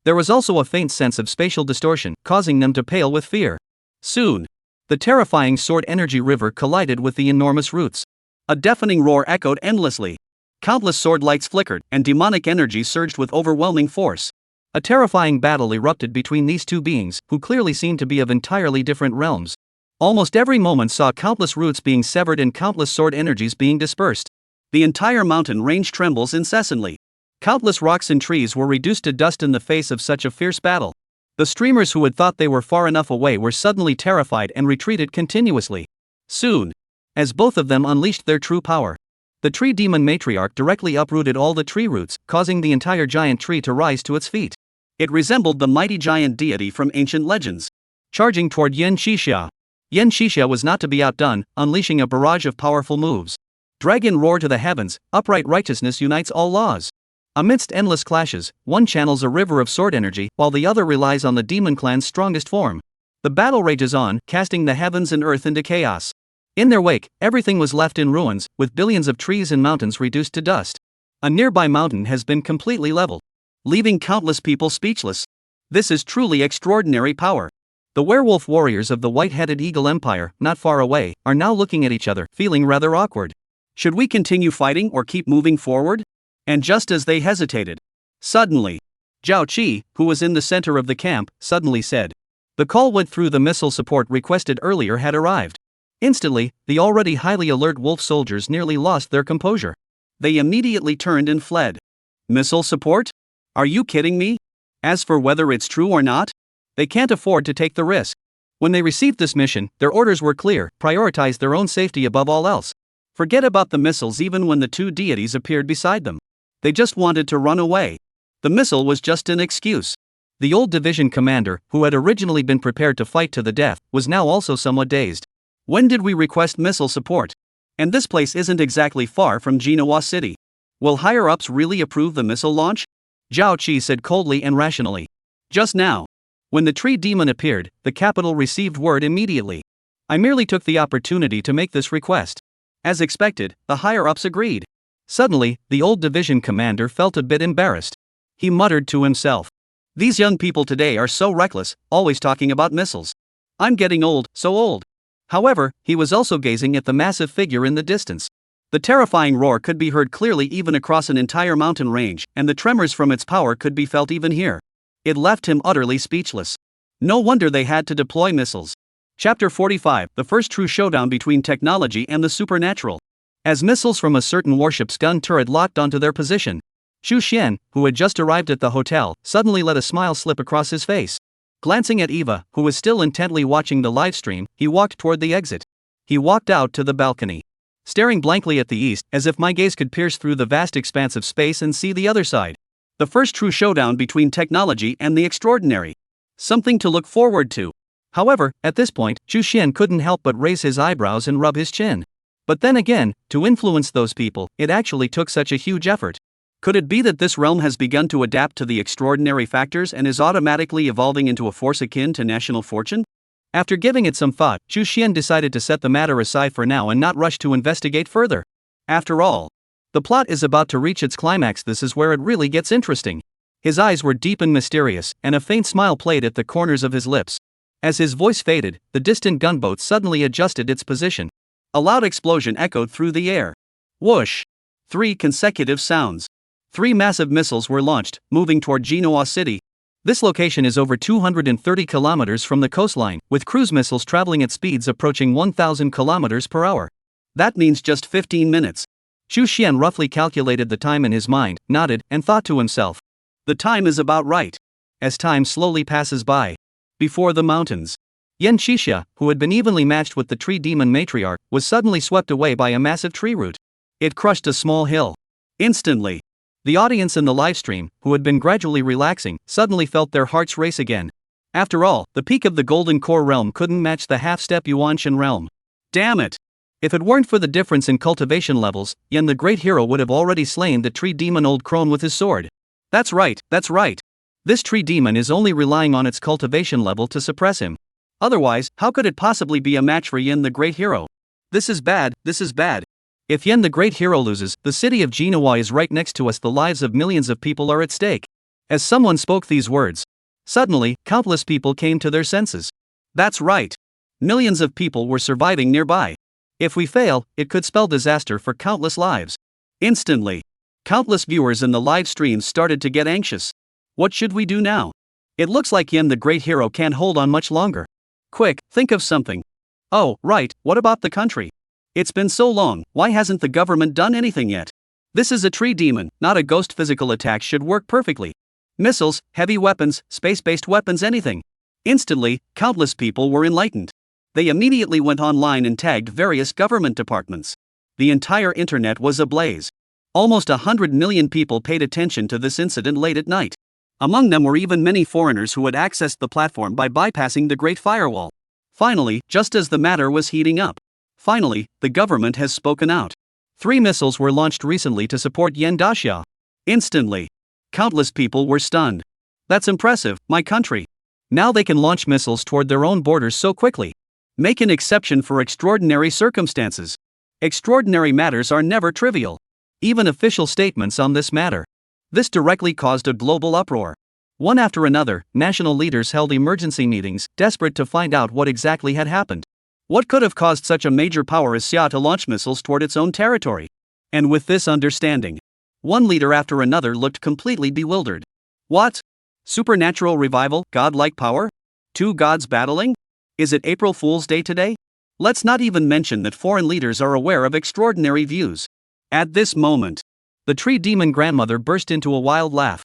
There was also a faint sense of spatial distortion, causing them to pale with fear. Soon, the terrifying sword energy river collided with the enormous roots. A deafening roar echoed endlessly. Countless sword lights flickered, and demonic energy surged with overwhelming force. A terrifying battle erupted between these two beings, who clearly seemed to be of entirely different realms. Almost every moment saw countless roots being severed and countless sword energies being dispersed. The entire mountain range trembles incessantly. Countless rocks and trees were reduced to dust in the face of such a fierce battle. The streamers who had thought they were far enough away were suddenly terrified and retreated continuously. Soon, as both of them unleashed their true power, the tree demon matriarch directly uprooted all the tree roots, causing the entire giant tree to rise to its feet. It resembled the mighty giant deity from ancient legends. Charging toward Yin Shisha. Yin Shisha was not to be outdone, unleashing a barrage of powerful moves. Dragon roar to the heavens, upright righteousness unites all laws. Amidst endless clashes, one channels a river of sword energy, while the other relies on the demon clan's strongest form. The battle rages on, casting the heavens and earth into chaos. In their wake, everything was left in ruins, with billions of trees and mountains reduced to dust. A nearby mountain has been completely leveled, leaving countless people speechless. This is truly extraordinary power. The werewolf warriors of the white-headed eagle empire, not far away, are now looking at each other, feeling rather awkward. Should we continue fighting or keep moving forward? And just as they hesitated, suddenly, Zhao Qi, who was in the center of the camp, suddenly said. The call went through. The missile support requested earlier had arrived. Instantly, the already highly alert wolf soldiers nearly lost their composure. They immediately turned and fled. Missile support? Are you kidding me? As for whether it's true or not, they can't afford to take the risk. When they received this mission, their orders were clear: prioritize their own safety above all else. Forget about the missiles. Even when the two deities appeared beside them, they just wanted to run away. The missile was just an excuse. The old division commander, who had originally been prepared to fight to the death, was now also somewhat dazed. When did we request missile support? And this place isn't exactly far from Genoa City. Will higher-ups really approve the missile launch? Zhao Qi said coldly and rationally. Just now, when the tree demon appeared, the capital received word immediately. I merely took the opportunity to make this request. As expected, the higher-ups agreed. Suddenly, the old division commander felt a bit embarrassed. He muttered to himself. These young people today are so reckless, always talking about missiles. I'm getting old, so old. However, he was also gazing at the massive figure in the distance. The terrifying roar could be heard clearly even across an entire mountain range, and the tremors from its power could be felt even here. It left him utterly speechless. No wonder they had to deploy missiles. Chapter 45: The first true showdown between technology and the supernatural. As missiles from a certain warship's gun turret locked onto their position, Xu Xian, who had just arrived at the hotel, suddenly let a smile slip across his face. Glancing at Eva, who was still intently watching the livestream, he walked toward the exit. He walked out to the balcony, staring blankly at the east, as if my gaze could pierce through the vast expanse of space and see the other side. The first true showdown between technology and the extraordinary. Something to look forward to. However, at this point, Xu Xian couldn't help but raise his eyebrows and rub his chin. But then again, to influence those people, it actually took such a huge effort. Could it be that this realm has begun to adapt to the extraordinary factors and is automatically evolving into a force akin to national fortune? After giving it some thought, Xu Xian decided to set the matter aside for now and not rush to investigate further. After all, the plot is about to reach its climax. This is where it really gets interesting. His eyes were deep and mysterious, and a faint smile played at the corners of his lips. As his voice faded, the distant gunboat suddenly adjusted its position. A loud explosion echoed through the air. Whoosh! 3 consecutive sounds. 3 massive missiles were launched, moving toward Genoa City. This location is over 230 kilometers from the coastline, with cruise missiles traveling at speeds approaching 1,000 kilometers per hour. That means just 15 minutes. Xu Xian roughly calculated the time in his mind, nodded, and thought to himself. The time is about right. As time slowly passes by. Before the mountains, Yin Shisha, who had been evenly matched with the tree demon matriarch, was suddenly swept away by a massive tree root. It crushed a small hill. Instantly. The audience in the livestream, who had been gradually relaxing, suddenly felt their hearts race again. After all, the peak of the Golden Core realm couldn't match the half-step Yuanshan realm. Damn it! If it weren't for the difference in cultivation levels, Yen the great hero would have already slain the tree demon Old Crone with his sword. That's right. This tree demon is only relying on its cultivation level to suppress him. Otherwise, how could it possibly be a match for Yen the great hero? This is bad. If Yen the great hero loses, the city of Genoa is right next to us. The lives of millions of people are at stake. As someone spoke these words, suddenly, countless people came to their senses. That's right. Millions of people were surviving nearby. If we fail, it could spell disaster for countless lives. Instantly, countless viewers in the live streams started to get anxious. What should we do now? It looks like Yen the great hero can't hold on much longer. Quick, think of something. Oh, right, what about the country? It's been so long, why hasn't the government done anything yet? This is a tree demon, not a ghost. Physical attacks should work perfectly. Missiles, heavy weapons, space-based weapons, anything. Instantly, countless people were enlightened. They immediately went online and tagged various government departments. The entire internet was ablaze. Almost 100 million people paid attention to this incident late at night. Among them were even many foreigners who had accessed the platform by bypassing the Great Firewall. Finally, just as the matter was heating up, the government has spoken out. 3 missiles were launched recently to support Yen Daxia. Instantly, countless people were stunned. That's impressive, my country. Now they can launch missiles toward their own borders so quickly. Make an exception for extraordinary circumstances. Extraordinary matters are never trivial. Even official statements on this matter. This directly caused a global uproar. One after another, national leaders held emergency meetings, desperate to find out what exactly had happened. What could have caused such a major power as Xia to launch missiles toward its own territory? And with this understanding, one leader after another looked completely bewildered. What? Supernatural revival, godlike power? 2 gods battling? Is it April Fool's Day today? Let's not even mention that foreign leaders are aware of extraordinary views. At this moment, the tree demon grandmother burst into a wild laugh.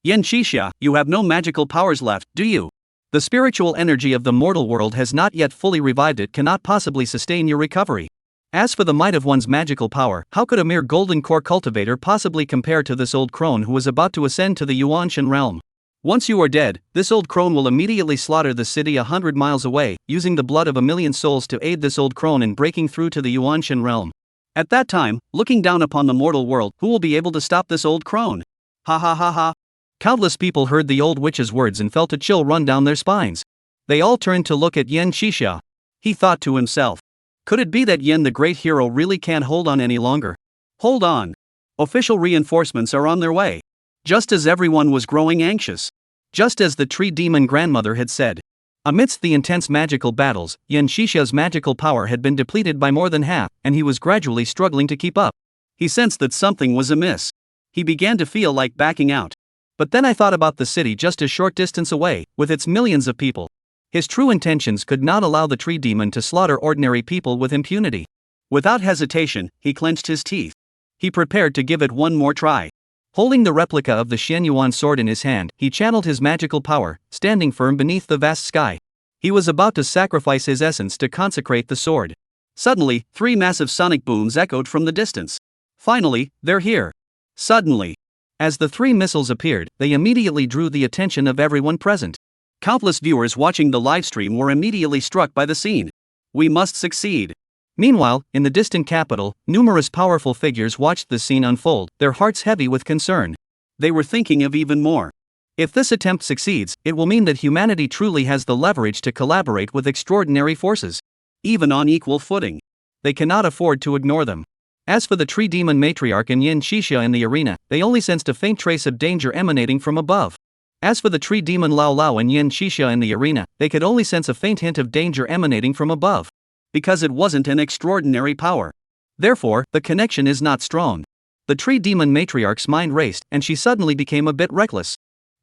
Yen Xixia, you have no magical powers left, do you? The spiritual energy of the mortal world has not yet fully revived. It cannot possibly sustain your recovery. As for the might of one's magical power, how could a mere golden core cultivator possibly compare to this old crone who is about to ascend to the Yuanshan realm? Once you are dead, this old crone will immediately slaughter the city 100 miles away, using the blood of 1,000,000 souls to aid this old crone in breaking through to the Yuanshan realm. At that time, looking down upon the mortal world, who will be able to stop this old crone? Ha ha ha ha. Countless people heard the old witch's words and felt a chill run down their spines. They all turned to look at Yen Xixia. He thought to himself, could it be that Yen the great hero really can't hold on any longer? Hold on. Official reinforcements are on their way. Just as everyone was growing anxious. Just as the tree demon grandmother had said. Amidst the intense magical battles, Yen Xixia's magical power had been depleted by more than half, and he was gradually struggling to keep up. He sensed that something was amiss. He began to feel like backing out. But then I thought about the city just a short distance away, with its millions of people. His true intentions could not allow the tree demon to slaughter ordinary people with impunity. Without hesitation, he clenched his teeth. He prepared to give it one more try. Holding the replica of the Xianyuan sword in his hand, he channeled his magical power, standing firm beneath the vast sky. He was about to sacrifice his essence to consecrate the sword. Suddenly, 3 massive sonic booms echoed from the distance. Finally, they're here. Suddenly, as the 3 missiles appeared, they immediately drew the attention of everyone present. Countless viewers watching the livestream were immediately struck by the scene. We must succeed. Meanwhile, in the distant capital, numerous powerful figures watched the scene unfold, their hearts heavy with concern. They were thinking of even more. If this attempt succeeds, it will mean that humanity truly has the leverage to collaborate with extraordinary forces. Even on equal footing. They cannot afford to ignore them. As for the tree demon matriarch and Yen Xixia in the arena, they only sensed a faint trace of danger emanating from above. As for the tree demon Lao Lao and Yen Xixia in the arena, they could only sense a faint hint of danger emanating from above. Because it wasn't an extraordinary power. Therefore, the connection is not strong. The tree demon matriarch's mind raced, and she suddenly became a bit reckless.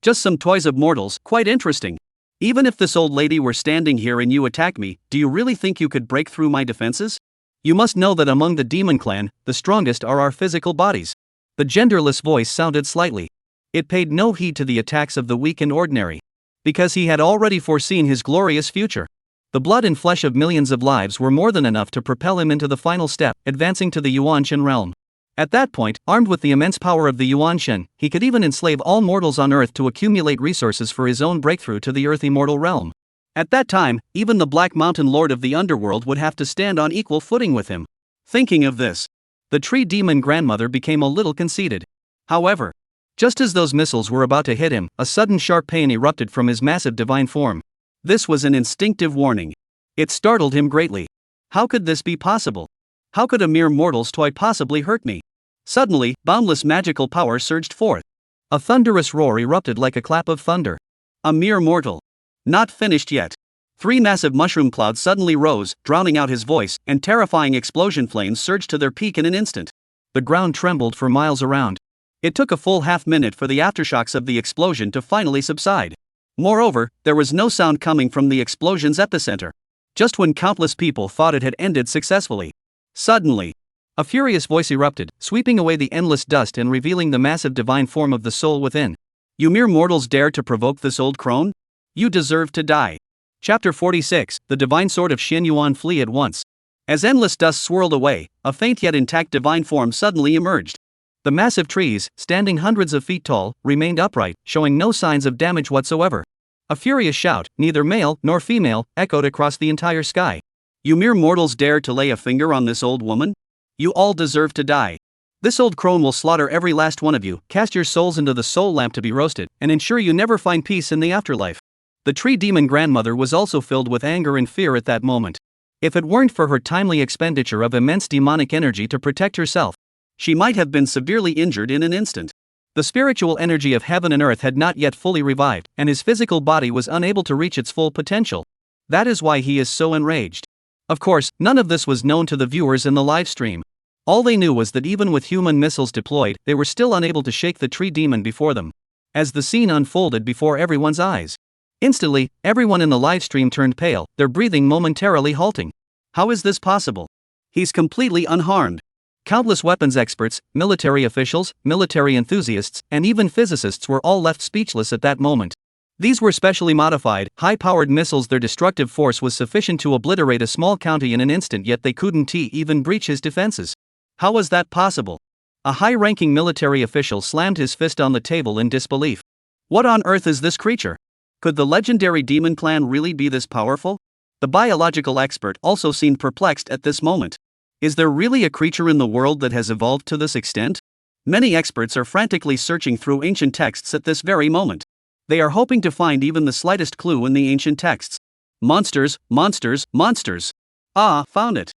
Just some toys of mortals, quite interesting. Even if this old lady were standing here and you attack me, do you really think you could break through my defenses? You must know that among the demon clan, the strongest are our physical bodies. The genderless voice sounded slightly. It paid no heed to the attacks of the weak and ordinary. Because he had already foreseen his glorious future. The blood and flesh of millions of lives were more than enough to propel him into the final step, advancing to the Yuanshan realm. At that point, armed with the immense power of the Yuanshen, he could even enslave all mortals on Earth to accumulate resources for his own breakthrough to the Earth immortal realm. At that time, even the Black Mountain Lord of the Underworld would have to stand on equal footing with him. Thinking of this, the tree demon grandmother became a little conceited. However, just as those missiles were about to hit him, a sudden sharp pain erupted from his massive divine form. This was an instinctive warning. It startled him greatly. How could this be possible? How could a mere mortal's toy possibly hurt me? Suddenly, boundless magical power surged forth. A thunderous roar erupted like a clap of thunder. A mere mortal. Not finished yet. 3 massive mushroom clouds suddenly rose, drowning out his voice, and terrifying explosion flames surged to their peak in an instant. The ground trembled for miles around. It took a full half-minute for the aftershocks of the explosion to finally subside. Moreover, there was no sound coming from the explosion's epicenter. Just when countless people thought it had ended successfully. Suddenly, a furious voice erupted, sweeping away the endless dust and revealing the massive divine form of the soul within. You mere mortals dare to provoke this old crone? You deserve to die. Chapter 46, The Divine Sword of Xin Yuan. Flee at once. As endless dust swirled away, a faint yet intact divine form suddenly emerged. The massive trees, standing hundreds of feet tall, remained upright, showing no signs of damage whatsoever. A furious shout, neither male nor female, echoed across the entire sky. You mere mortals dare to lay a finger on this old woman? You all deserve to die. This old crone will slaughter every last one of you, cast your souls into the soul lamp to be roasted, and ensure you never find peace in the afterlife. The tree demon grandmother was also filled with anger and fear at that moment. If it weren't for her timely expenditure of immense demonic energy to protect herself, she might have been severely injured in an instant. The spiritual energy of heaven and earth had not yet fully revived, and his physical body was unable to reach its full potential. That is why he is so enraged. Of course, none of this was known to the viewers in the live stream. All they knew was that even with human missiles deployed, they were still unable to shake the tree demon before them. As the scene unfolded before everyone's eyes, instantly, everyone in the live stream turned pale, their breathing momentarily halting. How is this possible? He's completely unharmed. Countless weapons experts, military officials, military enthusiasts, and even physicists were all left speechless at that moment. These were specially modified, high-powered missiles. Their destructive force was sufficient to obliterate a small county in an instant, yet they couldn't even breach his defenses. How was that possible? A high-ranking military official slammed his fist on the table in disbelief. What on earth is this creature? Could the legendary demon clan really be this powerful? The biological expert also seemed perplexed at this moment. Is there really a creature in the world that has evolved to this extent? Many experts are frantically searching through ancient texts at this very moment. They are hoping to find even the slightest clue in the ancient texts. Monsters, monsters, monsters. Ah, found it.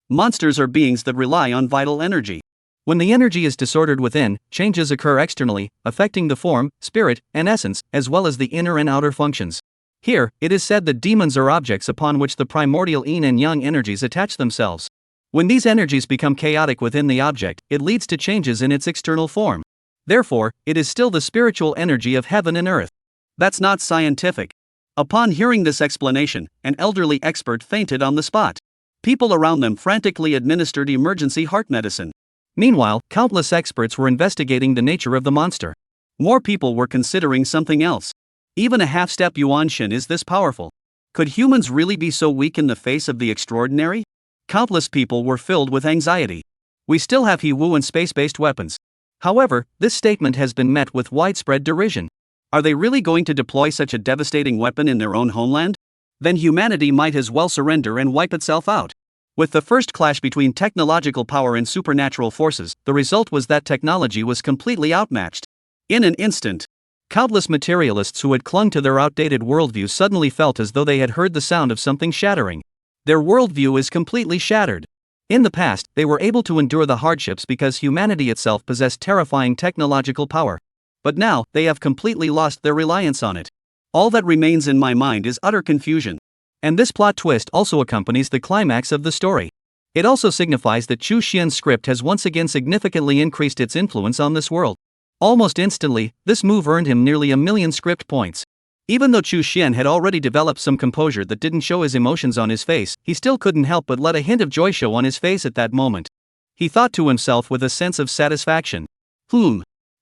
Monsters are beings that rely on vital energy. When the energy is disordered within, changes occur externally, affecting the form, spirit, and essence, as well as the inner and outer functions. Here, it is said that demons are objects upon which the primordial yin and yang energies attach themselves. When these energies become chaotic within the object, it leads to changes in its external form. Therefore, it is still the spiritual energy of heaven and earth. That's not scientific. Upon hearing this explanation, an elderly expert fainted on the spot. People around them frantically administered emergency heart medicine. Meanwhile, countless experts were investigating the nature of the monster. More people were considering something else. Even a half-step Yuanshin is this powerful. Could humans really be so weak in the face of the extraordinary? Countless people were filled with anxiety. We still have He-Wu and space-based weapons. However, this statement has been met with widespread derision. Are they really going to deploy such a devastating weapon in their own homeland? Then humanity might as well surrender and wipe itself out. With the first clash between technological power and supernatural forces, the result was that technology was completely outmatched. In an instant, countless materialists who had clung to their outdated worldview suddenly felt as though they had heard the sound of something shattering. Their worldview is completely shattered. In the past, they were able to endure the hardships because humanity itself possessed terrifying technological power. But now, they have completely lost their reliance on it. All that remains in my mind is utter confusion. And this plot twist also accompanies the climax of the story. It also signifies that Chu Xian's script has once again significantly increased its influence on this world. Almost instantly, this move earned him nearly 1 million script points. Even though Chu Xian had already developed some composure that didn't show his emotions on his face, he still couldn't help but let a hint of joy show on his face at that moment. He thought to himself with a sense of satisfaction.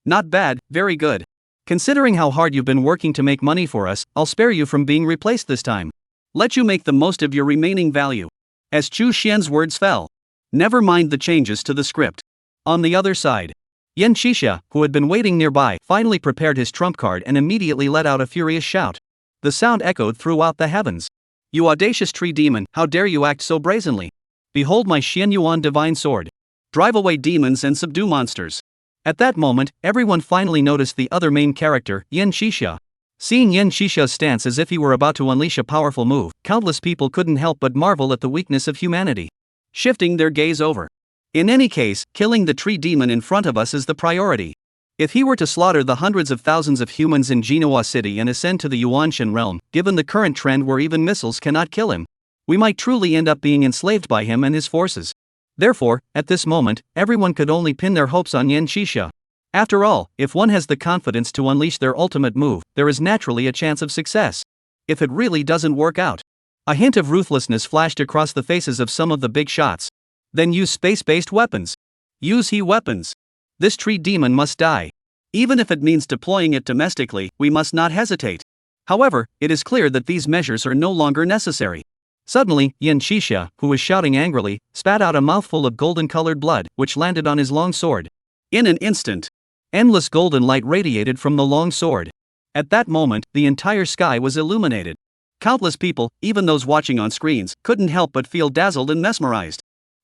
Not bad, very good. Considering how hard you've been working to make money for us, I'll spare you from being replaced this time. Let you make the most of your remaining value. As Chu Xian's words fell. Never mind the changes to the script. On the other side, Yan Shisha, who had been waiting nearby, finally prepared his trump card and immediately let out a furious shout. The sound echoed throughout the heavens. You audacious tree demon, how dare you act so brazenly? Behold my Xian Yuan divine sword. Drive away demons and subdue monsters. At that moment, everyone finally noticed the other main character, Yan Shisha. Seeing Yan Shisha's stance as if he were about to unleash a powerful move, countless people couldn't help but marvel at the weakness of humanity, shifting their gaze over. In any case, killing the tree demon in front of us is the priority. If he were to slaughter the hundreds of thousands of humans in Genoa City and ascend to the Yuanshan realm, given the current trend where even missiles cannot kill him, we might truly end up being enslaved by him and his forces. Therefore, at this moment, everyone could only pin their hopes on Yan Shisha. After all, if one has the confidence to unleash their ultimate move, there is naturally a chance of success. If it really doesn't work out. A hint of ruthlessness flashed across the faces of some of the big shots. Then use space-based weapons. Use He weapons. This tree demon must die. Even if it means deploying it domestically, we must not hesitate. However, it is clear that these measures are no longer necessary. Suddenly, Yan Shisha, who was shouting angrily, spat out a mouthful of golden-colored blood, which landed on his long sword. In an instant, endless golden light radiated from the long sword. At that moment, the entire sky was illuminated. Countless people, even those watching on screens, couldn't help but feel dazzled and mesmerized.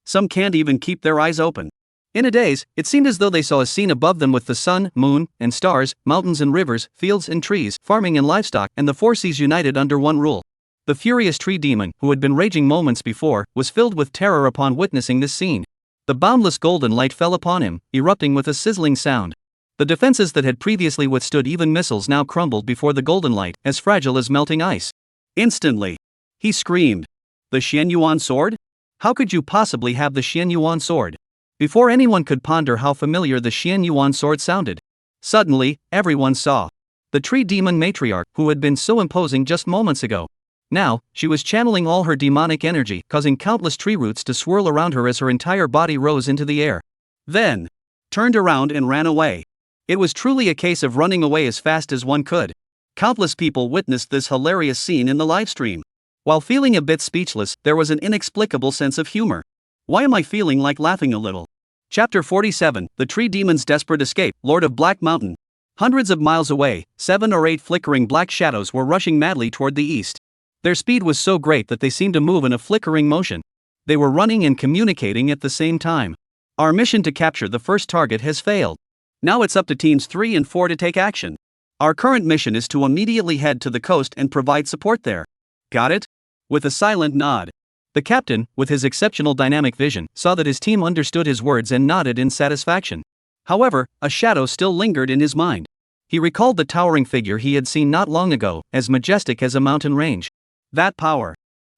Some can't even keep their eyes open. In a daze, it seemed as though they saw a scene above them with the sun, moon, and stars, mountains and rivers, fields and trees, farming and livestock, and the four seas united under one rule. The furious tree demon, who had been raging moments before, was filled with terror upon witnessing this scene. The boundless golden light fell upon him, erupting with a sizzling sound. The defenses that had previously withstood even missiles now crumbled before the golden light, as fragile as melting ice. Instantly, he screamed. The Xian Yuan sword? How could you possibly have the Xian Yuan sword? Before anyone could ponder how familiar the Xian Yuan sword sounded, suddenly, everyone saw the tree demon matriarch, who had been so imposing just moments ago. Now, she was channeling all her demonic energy, causing countless tree roots to swirl around her as her entire body rose into the air. Then, turned around and ran away. It was truly a case of running away as fast as one could. Countless people witnessed this hilarious scene in the livestream. While feeling a bit speechless, there was an inexplicable sense of humor. Why am I feeling like laughing a little? Chapter 47, The Tree Demon's Desperate Escape, Lord of Black Mountain. Hundreds of miles away, 7 or 8 flickering black shadows were rushing madly toward the east. Their speed was so great that they seemed to move in a flickering motion. They were running and communicating at the same time. Our mission to capture the first target has failed. Now it's up to teams 3 and 4 to take action. Our current mission is to immediately head to the coast and provide support there. Got it? With a silent nod. The captain, with his exceptional dynamic vision, saw that his team understood his words and nodded in satisfaction. However, a shadow still lingered in his mind. He recalled the towering figure he had seen not long ago, as majestic as a mountain range. That power.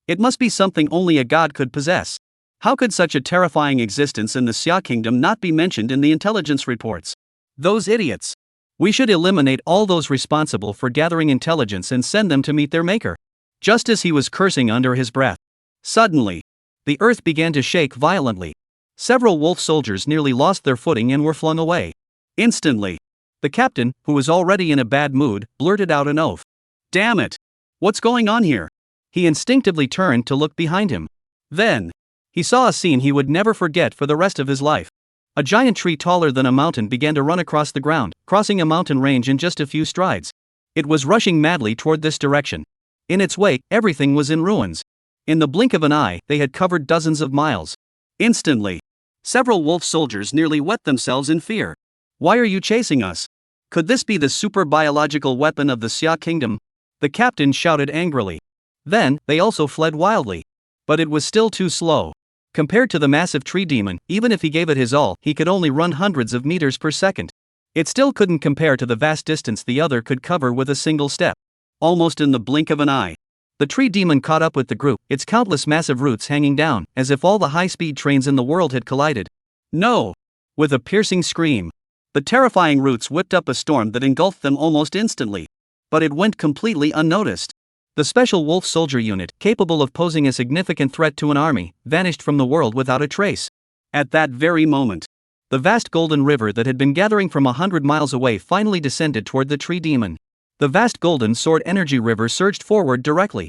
It must be something only a god could possess. How could such a terrifying existence in the Xia Kingdom not be mentioned in the intelligence reports? Those idiots. We should eliminate all those responsible for gathering intelligence and send them to meet their maker. Just as he was cursing under his breath, suddenly, the earth began to shake violently. Several wolf soldiers nearly lost their footing and were flung away. Instantly, the captain, who was already in a bad mood, blurted out an oath. Damn it! What's going on here? He instinctively turned to look behind him. Then, he saw a scene he would never forget for the rest of his life. A giant tree taller than a mountain began to run across the ground, crossing a mountain range in just a few strides. It was rushing madly toward this direction. In its wake, everything was in ruins. In the blink of an eye, they had covered dozens of miles. Instantly, several wolf soldiers nearly wet themselves in fear. Why are you chasing us? Could this be the super biological weapon of the Xia Kingdom? The captain shouted angrily. Then, they also fled wildly. But it was still too slow. Compared to the massive tree demon, even if he gave it his all, he could only run hundreds of meters per second. It still couldn't compare to the vast distance the other could cover with a single step. Almost in the blink of an eye, the tree demon caught up with the group, its countless massive roots hanging down, as if all the high-speed trains in the world had collided. No! With a piercing scream, the terrifying roots whipped up a storm that engulfed them almost instantly. But it went completely unnoticed. The special wolf soldier unit, capable of posing a significant threat to an army, vanished from the world without a trace. At that very moment, the vast golden river that had been gathering from 100 miles away finally descended toward the tree demon. The vast golden sword energy river surged forward directly.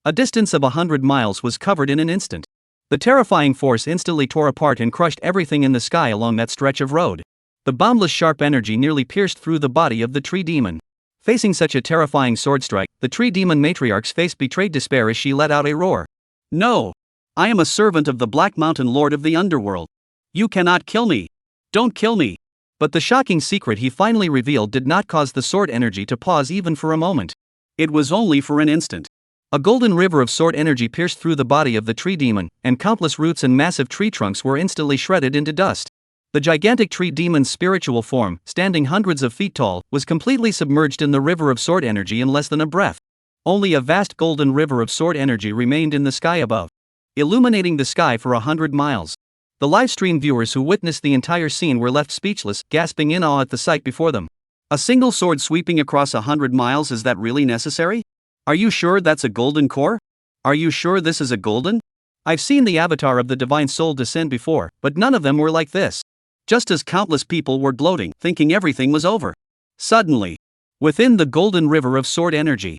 A distance of 100 miles was covered in an instant. The terrifying force instantly tore apart and crushed everything in the sky along that stretch of road. The boundless sharp energy nearly pierced through the body of the tree demon. Facing such a terrifying sword strike, the tree demon matriarch's face betrayed despair as she let out a roar. No! I am a servant of the Black Mountain Lord of the Underworld. You cannot kill me! Don't kill me! But the shocking secret he finally revealed did not cause the sword energy to pause even for a moment. It was only for an instant. A golden river of sword energy pierced through the body of the tree demon, and countless roots and massive tree trunks were instantly shredded into dust. The gigantic tree demon's spiritual form, standing hundreds of feet tall, was completely submerged in the river of sword energy in less than a breath. Only a vast golden river of sword energy remained in the sky above, illuminating the sky for 100 miles. The livestream viewers who witnessed the entire scene were left speechless, gasping in awe at the sight before them. A single sword sweeping across 100 miles, is that really necessary? Are you sure that's a golden core? Are you sure this is a golden? I've seen the avatar of the divine soul descend before, but none of them were like this. Just as countless people were gloating, thinking everything was over. Suddenly, within the golden river of sword energy,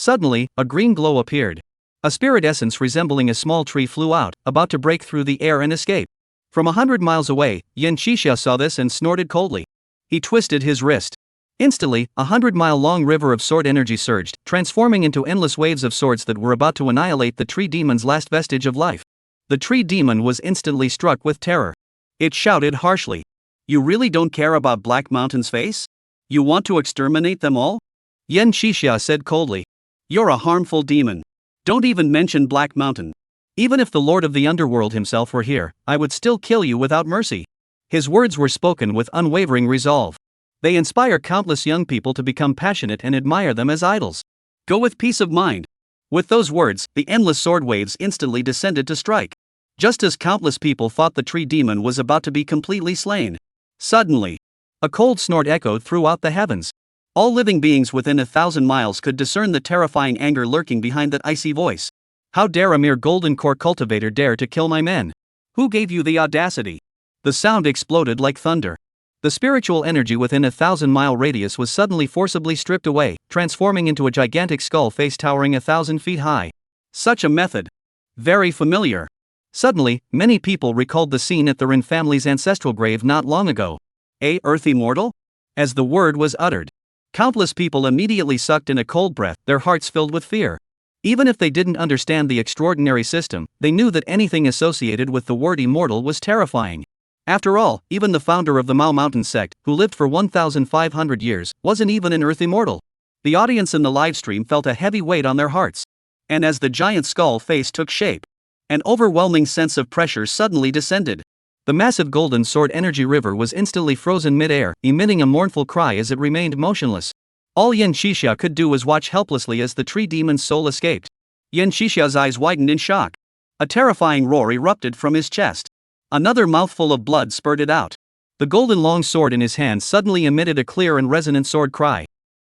a green glow appeared. A spirit essence resembling a small tree flew out, about to break through the air and escape. From 100 miles away, Yan Xixia saw this and snorted coldly. He twisted his wrist. Instantly, a 100-mile-long river of sword energy surged, transforming into endless waves of swords that were about to annihilate the tree demon's last vestige of life. The tree demon was instantly struck with terror. It shouted harshly. You really don't care about Black Mountain's face? You want to exterminate them all? Yan Xixia said coldly. You're a harmful demon. Don't even mention Black Mountain. Even if the Lord of the Underworld himself were here, I would still kill you without mercy. His words were spoken with unwavering resolve. They inspire countless young people to become passionate and admire them as idols. Go with peace of mind. With those words, the endless sword waves instantly descended to strike. Just as countless people thought the tree demon was about to be completely slain. Suddenly, a cold snort echoed throughout the heavens. All living beings within 1,000 miles could discern the terrifying anger lurking behind that icy voice. How dare a mere golden core cultivator dare to kill my men? Who gave you the audacity? The sound exploded like thunder. The spiritual energy within a 1,000-mile radius was suddenly forcibly stripped away, transforming into a gigantic skull face towering 1,000 feet high. Such a method. Very familiar. Suddenly, many people recalled the scene at the Rin family's ancestral grave not long ago. A earthy mortal? As the word was uttered, countless people immediately sucked in a cold breath, their hearts filled with fear. Even if they didn't understand the extraordinary system, they knew that anything associated with the word immortal was terrifying. After all, even the founder of the Mao Mountain sect, who lived for 1,500 years, wasn't even an earth immortal. The audience in the livestream felt a heavy weight on their hearts. And as the giant skull face took shape, an overwhelming sense of pressure suddenly descended. The massive golden sword energy river was instantly frozen mid-air, emitting a mournful cry as it remained motionless. All Yan Xixia could do was watch helplessly as the tree demon's soul escaped. Yan Xixia's eyes widened in shock. A terrifying roar erupted from his chest. Another mouthful of blood spurted out. The golden long sword in his hand suddenly emitted a clear and resonant sword cry.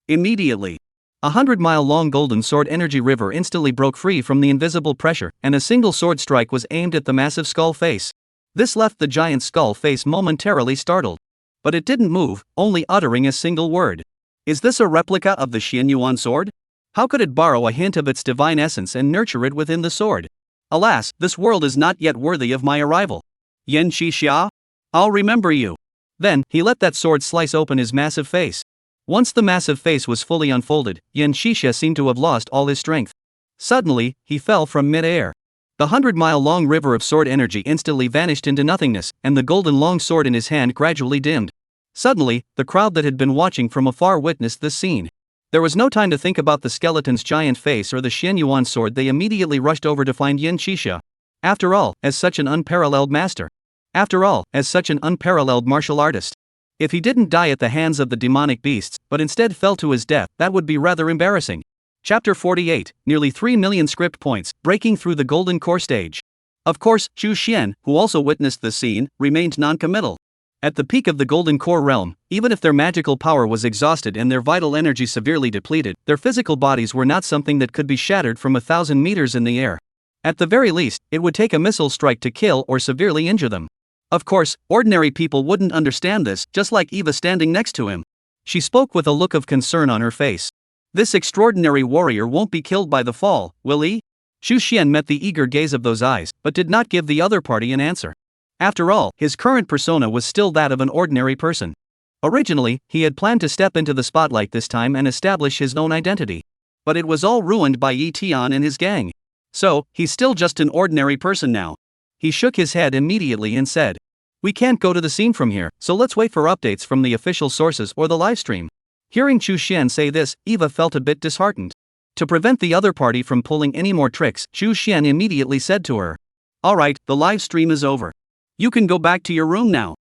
Immediately, 100-mile-long golden sword energy river instantly broke free from the invisible pressure, and a single sword strike was aimed at the massive skull face. This left the giant skull face momentarily startled. But it didn't move, only uttering a single word. Is this a replica of the Xianyuan sword? How could it borrow a hint of its divine essence and nurture it within the sword? Alas, this world is not yet worthy of my arrival. Yan Xixia? I'll remember you. Then, he let that sword slice open his massive face. Once the massive face was fully unfolded, Yan Xixia seemed to have lost all his strength. Suddenly, he fell from mid-air. The 100-mile-long river of sword energy instantly vanished into nothingness, and the golden long sword in his hand gradually dimmed. Suddenly, the crowd that had been watching from afar witnessed this scene. There was no time to think about the skeleton's giant face or the Xianyuan sword. They immediately rushed over to find Yan Xixia. After all, as such an unparalleled master. After all, as such an unparalleled martial artist. If he didn't die at the hands of the demonic beasts, but instead fell to his death, that would be rather embarrassing. Chapter 48, nearly 3 million script points, breaking through the golden core stage. Of course, Zhu Xian, who also witnessed the scene, remained non-committal. At the peak of the golden core realm, even if their magical power was exhausted and their vital energy severely depleted, their physical bodies were not something that could be shattered from 1,000 meters in the air. At the very least, it would take a missile strike to kill or severely injure them. Of course, ordinary people wouldn't understand this, just like Eva standing next to him. She spoke with a look of concern on her face. This extraordinary warrior won't be killed by the fall, will he? Xu Xian met the eager gaze of those eyes, but did not give the other party an answer. After all, his current persona was still that of an ordinary person. Originally, he had planned to step into the spotlight this time and establish his own identity. But it was all ruined by Yi Tian and his gang. So, he's still just an ordinary person now. He shook his head immediately and said, "We can't go to the scene from here, so let's wait for updates from the official sources or the livestream." Hearing Xu Xian say this, Eva felt a bit disheartened. To prevent the other party from pulling any more tricks, Xu Xian immediately said to her, "Alright, the live stream is over. You can go back to your room now.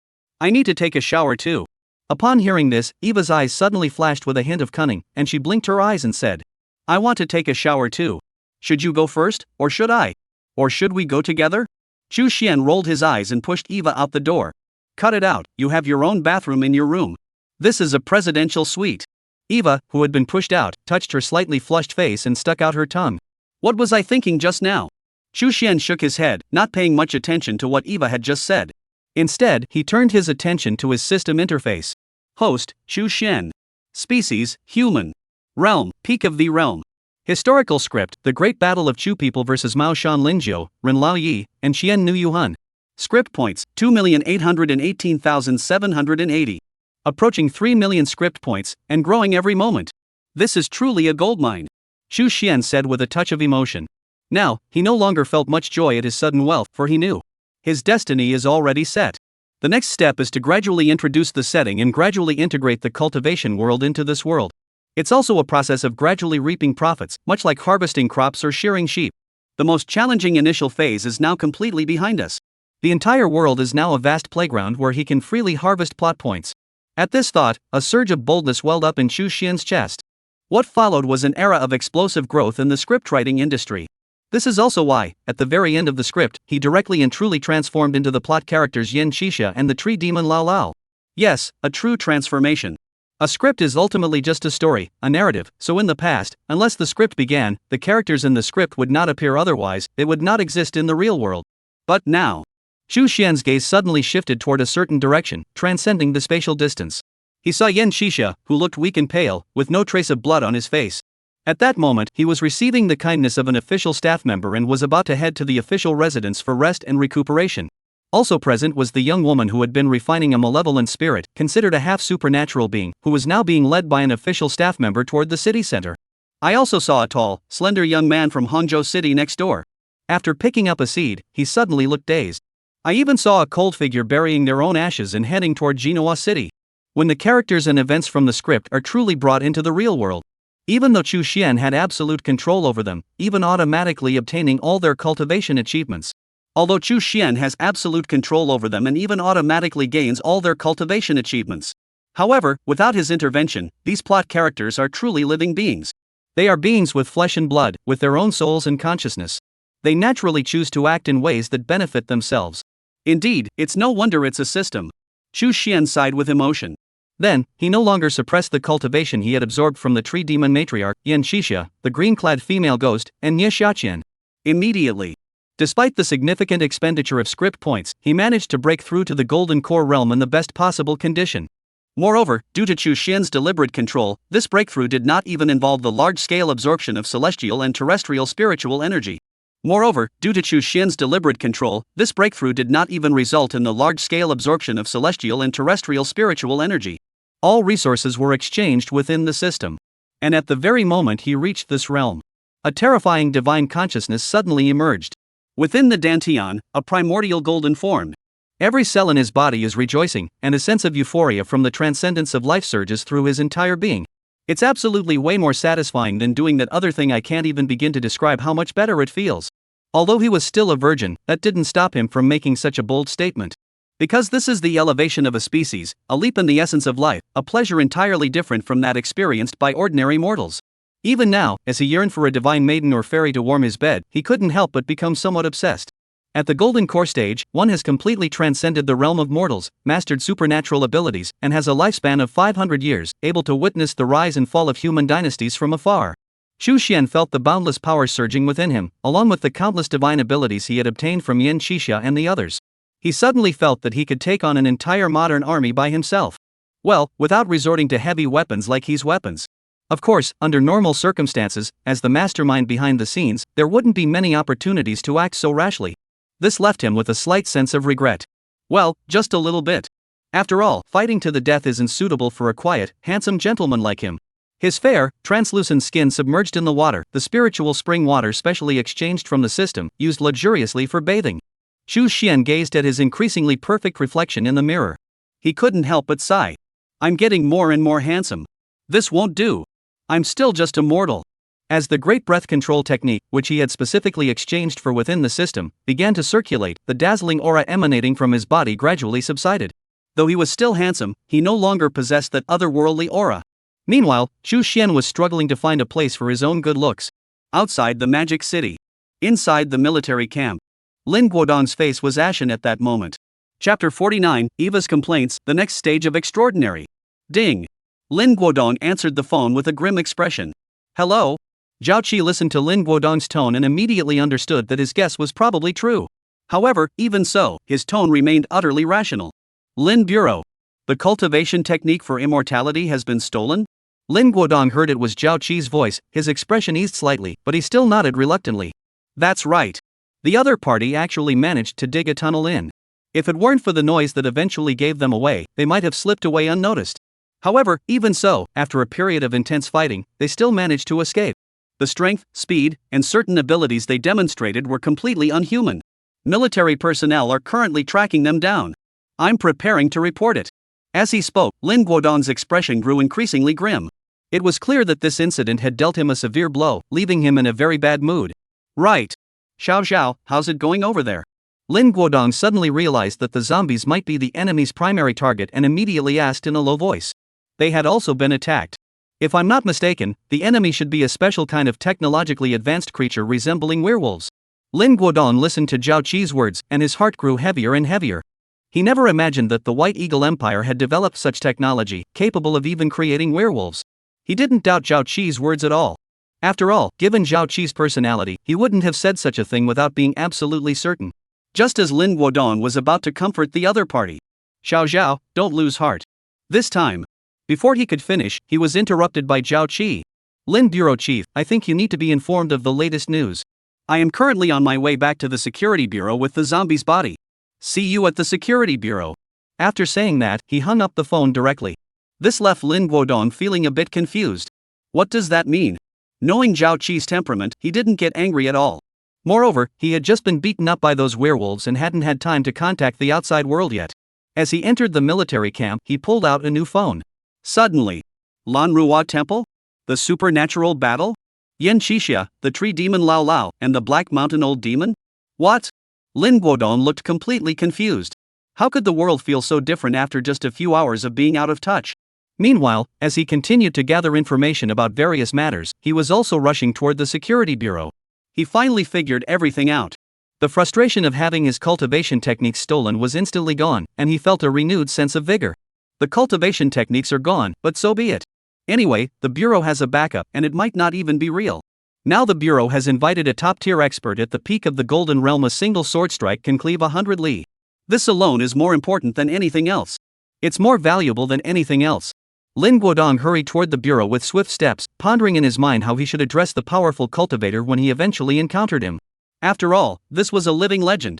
I need to take a shower too." Upon hearing this, Eva's eyes suddenly flashed with a hint of cunning, and she blinked her eyes and said, "I want to take a shower too. Should you go first, or should I? Or should we go together?" Xu Xian rolled his eyes and pushed Eva out the door. "Cut it out, you have your own bathroom in your room. This is a presidential suite." Eva, who had been pushed out, touched her slightly flushed face and stuck out her tongue. "What was I thinking just now?" Xu Xian shook his head, not paying much attention to what Eva had just said. Instead, he turned his attention to his system interface. Host, Xu Xian. Species, human. Realm, peak of the realm. Historical script, The Great Battle of Chu People vs Mao Shan Linjiu, Ren Lao Yi, and Qian Nu Yuhan. Script points, 2,818,780. Approaching 3 million script points, and growing every moment. This is truly a goldmine. Xu Xian said with a touch of emotion. Now, he no longer felt much joy at his sudden wealth, for he knew his destiny is already set. The next step is to gradually introduce the setting and gradually integrate the cultivation world into this world. It's also a process of gradually reaping profits, much like harvesting crops or shearing sheep. The most challenging initial phase is now completely behind us. The entire world is now a vast playground where he can freely harvest plot points. At this thought, a surge of boldness welled up in Xu Xian's chest. What followed was an era of explosive growth in the scriptwriting industry. This is also why, at the very end of the script, he directly and truly transformed into the plot characters Yin Xixia and the tree demon Lao Lao. Yes, a true transformation. A script is ultimately just a story, a narrative, so in the past, unless the script began, the characters in the script would not appear, otherwise, they would not exist in the real world. But now, Xu Xian's gaze suddenly shifted toward a certain direction, transcending the spatial distance. He saw Yin Xixia, who looked weak and pale, with no trace of blood on his face. At that moment, he was receiving the kindness of an official staff member and was about to head to the official residence for rest and recuperation. Also present was the young woman who had been refining a malevolent spirit, considered a half-supernatural being, who was now being led by an official staff member toward the city center. I also saw a tall, slender young man from Hangzhou City next door. After picking up a seed, he suddenly looked dazed. I even saw a cold figure burying their own ashes and heading toward Genoa City. When the characters and events from the script are truly brought into the real world, even though Xu Xian had absolute control over them, even automatically obtaining all their cultivation achievements. Although Xu Xian has absolute control over them and even automatically gains all their cultivation achievements. However, without his intervention, these plot characters are truly living beings. They are beings with flesh and blood, with their own souls and consciousness. They naturally choose to act in ways that benefit themselves. Indeed, it's no wonder it's a system. Xu Xian sighed with emotion. Then, he no longer suppressed the cultivation he had absorbed from the tree demon matriarch, Yin Xixia, the green-clad female ghost, and Ye Xiaqian. Immediately. Despite the significant expenditure of script points, he managed to break through to the Golden Core realm in the best possible condition. Moreover, due to Xu Xian's deliberate control, this breakthrough did not even involve the large-scale absorption of celestial and terrestrial spiritual energy. Moreover, due to Xu Xian's deliberate control, this breakthrough did not even result in the large-scale absorption of celestial and terrestrial spiritual energy. All resources were exchanged within the system. And at the very moment he reached this realm, a terrifying divine consciousness suddenly emerged. Within the Dantian, a primordial golden form. Every cell in his body is rejoicing, and a sense of euphoria from the transcendence of life surges through his entire being. It's absolutely way more satisfying than doing that other thing. I can't even begin to describe how much better it feels. Although he was still a virgin, that didn't stop him from making such a bold statement. Because this is the elevation of a species, a leap in the essence of life, a pleasure entirely different from that experienced by ordinary mortals. Even now, as he yearned for a divine maiden or fairy to warm his bed, he couldn't help but become somewhat obsessed. At the Golden Core stage, one has completely transcended the realm of mortals, mastered supernatural abilities, and has a lifespan of 500 years, able to witness the rise and fall of human dynasties from afar. Xu Xian felt the boundless power surging within him, along with the countless divine abilities he had obtained from Yin Xixia and the others. He suddenly felt that he could take on an entire modern army by himself. Well, without resorting to heavy weapons like his weapons. Of course, under normal circumstances, as the mastermind behind the scenes, there wouldn't be many opportunities to act so rashly. This left him with a slight sense of regret. Well, just a little bit. After all, fighting to the death isn't suitable for a quiet, handsome gentleman like him. His fair, translucent skin submerged in the water, the spiritual spring water specially exchanged from the system, used luxuriously for bathing. Xu Xian gazed at his increasingly perfect reflection in the mirror. He couldn't help but sigh. I'm getting more and more handsome. This won't do. I'm still just a mortal. As the great breath control technique, which he had specifically exchanged for within the system, began to circulate, the dazzling aura emanating from his body gradually subsided. Though he was still handsome, he no longer possessed that otherworldly aura. Meanwhile, Xu Xian was struggling to find a place for his own good looks. Outside the magic city. Inside the military camp. Lin Guodong's face was ashen at that moment. Chapter 49, Eva's Complaints, the next stage of extraordinary. Ding. Lin Guodong answered the phone with a grim expression. Hello? Zhao Qi listened to Lin Guodong's tone and immediately understood that his guess was probably true. However, even so, his tone remained utterly rational. Lin Bureau. The cultivation technique for immortality has been stolen? Lin Guodong heard it was Zhao Qi's voice, his expression eased slightly, but he still nodded reluctantly. That's right. The other party actually managed to dig a tunnel in. If it weren't for the noise that eventually gave them away, they might have slipped away unnoticed. However, even so, after a period of intense fighting, they still managed to escape. The strength, speed, and certain abilities they demonstrated were completely unhuman. Military personnel are currently tracking them down. I'm preparing to report it. As he spoke, Lin Guodong's expression grew increasingly grim. It was clear that this incident had dealt him a severe blow, leaving him in a very bad mood. Right. Xiao Xiao, how's it going over there? Lin Guodong suddenly realized that the zombies might be the enemy's primary target and immediately asked in a low voice. They had also been attacked. If I'm not mistaken, the enemy should be a special kind of technologically advanced creature resembling werewolves. Lin Guodong listened to Zhao Qi's words, and his heart grew heavier and heavier. He never imagined that the White Eagle Empire had developed such technology, capable of even creating werewolves. He didn't doubt Zhao Qi's words at all. After all, given Zhao Qi's personality, he wouldn't have said such a thing without being absolutely certain. Just as Lin Guodong was about to comfort the other party. Xiao Xiao, don't lose heart. This time. Before he could finish, he was interrupted by Zhao Qi. Lin Bureau Chief, I think you need to be informed of the latest news. I am currently on my way back to the Security Bureau with the zombie's body. See you at the Security Bureau. After saying that, he hung up the phone directly. This left Lin Guodong feeling a bit confused. What does that mean? Knowing Zhao Qi's temperament, he didn't get angry at all. Moreover, he had just been beaten up by those werewolves and hadn't had time to contact the outside world yet. As he entered the military camp, he pulled out a new phone. Suddenly. Lanrua Temple? The supernatural battle? Yan Qixia, the tree demon Lao Lao, and the Black Mountain Old Demon? What? Lin Guodong looked completely confused. How could the world feel so different after just a few hours of being out of touch? Meanwhile, as he continued to gather information about various matters, he was also rushing toward the Security Bureau. He finally figured everything out. The frustration of having his cultivation techniques stolen was instantly gone, and he felt a renewed sense of vigor. The cultivation techniques are gone, but so be it. Anyway, the Bureau has a backup, and it might not even be real. Now the Bureau has invited a top-tier expert at the peak of the Golden Realm. A single sword strike can cleave 100 li. This alone is more important than anything else. It's more valuable than anything else. Lin Guodong hurried toward the Bureau with swift steps, pondering in his mind how he should address the powerful cultivator when he eventually encountered him. After all, this was a living legend.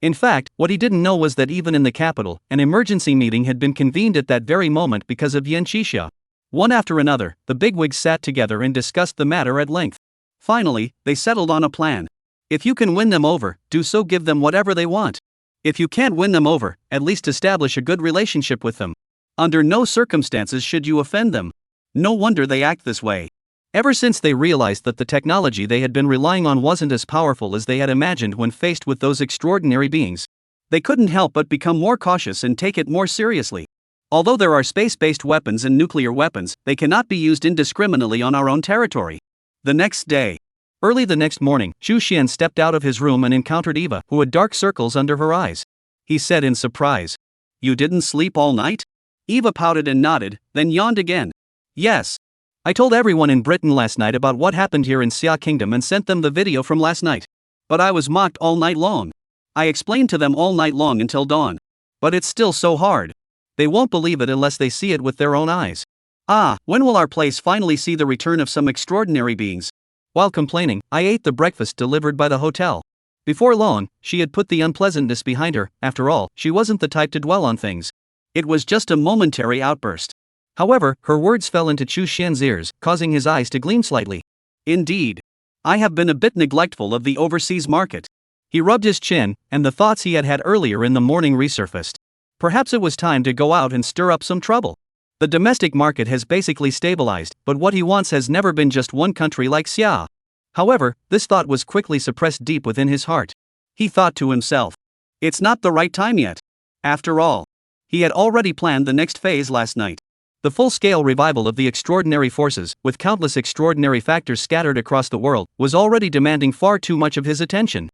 In fact, what he didn't know was that even in the capital, an emergency meeting had been convened at that very moment because of Yan Qixia. One after another, the bigwigs sat together and discussed the matter at length. Finally, they settled on a plan. If you can win them over, do so, give them whatever they want. If you can't win them over, at least establish a good relationship with them. Under no circumstances should you offend them. No wonder they act this way. Ever since they realized that the technology they had been relying on wasn't as powerful as they had imagined when faced with those extraordinary beings, they couldn't help but become more cautious and take it more seriously. Although there are space-based weapons and nuclear weapons, they cannot be used indiscriminately on our own territory. The next day. Early the next morning, Xu Xian stepped out of his room and encountered Eva, who had dark circles under her eyes. He said in surprise, "You didn't sleep all night?" Eva pouted and nodded, then yawned again. "Yes. I told everyone in Britain last night about what happened here in Xia Kingdom and sent them the video from last night. But I was mocked all night long. I explained to them all night long until dawn. But it's still so hard. They won't believe it unless they see it with their own eyes. Ah, when will our place finally see the return of some extraordinary beings? While complaining, I ate the breakfast delivered by the hotel. Before long, she had put the unpleasantness behind her. After all, she wasn't the type to dwell on things. It was just a momentary outburst. However, her words fell into Chu Xian's ears, causing his eyes to gleam slightly. Indeed. I have been a bit neglectful of the overseas market. He rubbed his chin, and the thoughts he had had earlier in the morning resurfaced. Perhaps it was time to go out and stir up some trouble. The domestic market has basically stabilized, but what he wants has never been just one country like Xia. However, this thought was quickly suppressed deep within his heart. He thought to himself, it's not the right time yet. After all, he had already planned the next phase last night. The full-scale revival of the extraordinary forces, with countless extraordinary factors scattered across the world, was already demanding far too much of his attention.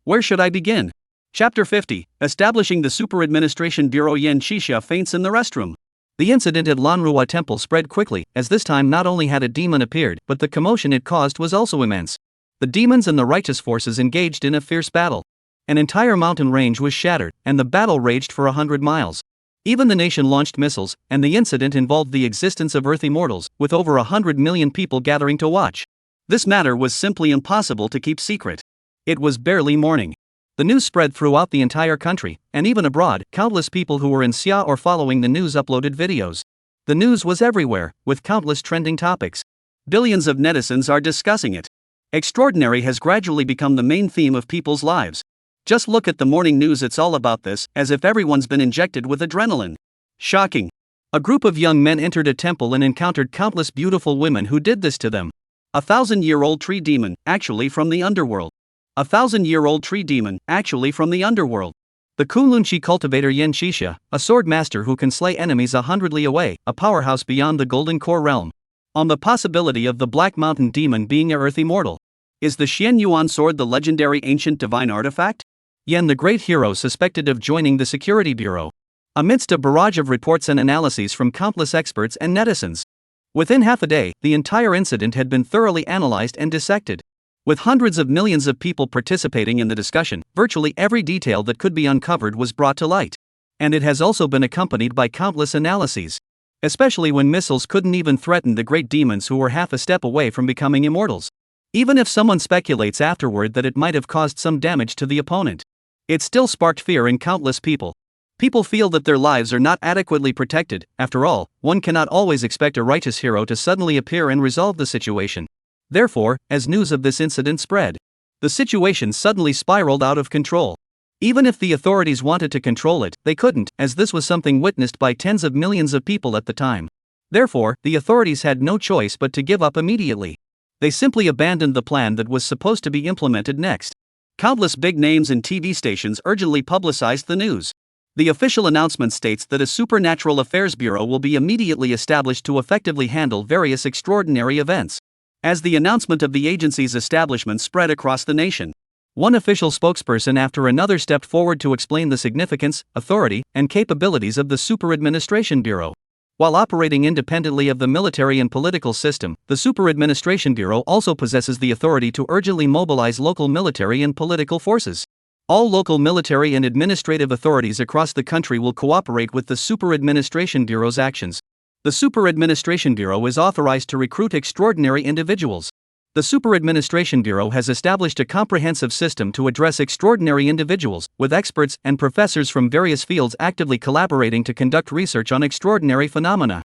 Where should I begin? Chapter 50, Establishing the Super Administration Bureau. Yan Xixia faints in the restroom. The incident at Lanrua Temple spread quickly, as this time not only had a demon appeared, but the commotion it caused was also immense. The demons and the righteous forces engaged in a fierce battle. An entire mountain range was shattered, and the battle raged for 100 miles. Even the nation launched missiles, and the incident involved the existence of Earth immortals, with over 100 million people gathering to watch. This matter was simply impossible to keep secret. It was barely morning. The news spread throughout the entire country, and even abroad, countless people who were in Xia or following the news uploaded videos. The news was everywhere, with countless trending topics. Billions of netizens are discussing it. Extraordinary has gradually become the main theme of people's lives. Just look at the morning news, it's all about this, as if everyone's been injected with adrenaline. Shocking. A group of young men entered a temple and encountered countless beautiful women who did this to them. 1,000-year-old tree demon, actually from the underworld. 1,000-year-old tree demon, actually from the underworld. The Kunlunchi cultivator Yan Xixia, a sword master who can slay enemies 100 li away, a powerhouse beyond the Golden Core realm. On the possibility of the Black Mountain demon being a Earth immortal. Is the Xian Yuan sword the legendary ancient divine artifact? Yan the great hero suspected of joining the security bureau. Amidst a barrage of reports and analyses from countless experts and netizens. Within half a day, the entire incident had been thoroughly analyzed and dissected. With hundreds of millions of people participating in the discussion, virtually every detail that could be uncovered was brought to light. And it has also been accompanied by countless analyses. Especially when missiles couldn't even threaten the great demons who were half a step away from becoming immortals. Even if someone speculates afterward that it might have caused some damage to the opponent, it still sparked fear in countless people. People feel that their lives are not adequately protected. After all, one cannot always expect a righteous hero to suddenly appear and resolve the situation. Therefore, as news of this incident spread, the situation suddenly spiraled out of control. Even if the authorities wanted to control it, they couldn't, as this was something witnessed by tens of millions of people at the time. Therefore, the authorities had no choice but to give up immediately. They simply abandoned the plan that was supposed to be implemented next. Countless big names and TV stations urgently publicized the news. The official announcement states that a Supernatural Affairs Bureau will be immediately established to effectively handle various extraordinary events. As the announcement of the agency's establishment spread across the nation, one official spokesperson after another stepped forward to explain the significance, authority, and capabilities of the Super Administration Bureau. While operating independently of the military and political system, the Super Administration Bureau also possesses the authority to urgently mobilize local military and political forces. All local military and administrative authorities across the country will cooperate with the Super Administration Bureau's actions. The Super Administration Bureau is authorized to recruit extraordinary individuals. The Super Administration Bureau has established a comprehensive system to address extraordinary individuals, with experts and professors from various fields actively collaborating to conduct research on extraordinary phenomena.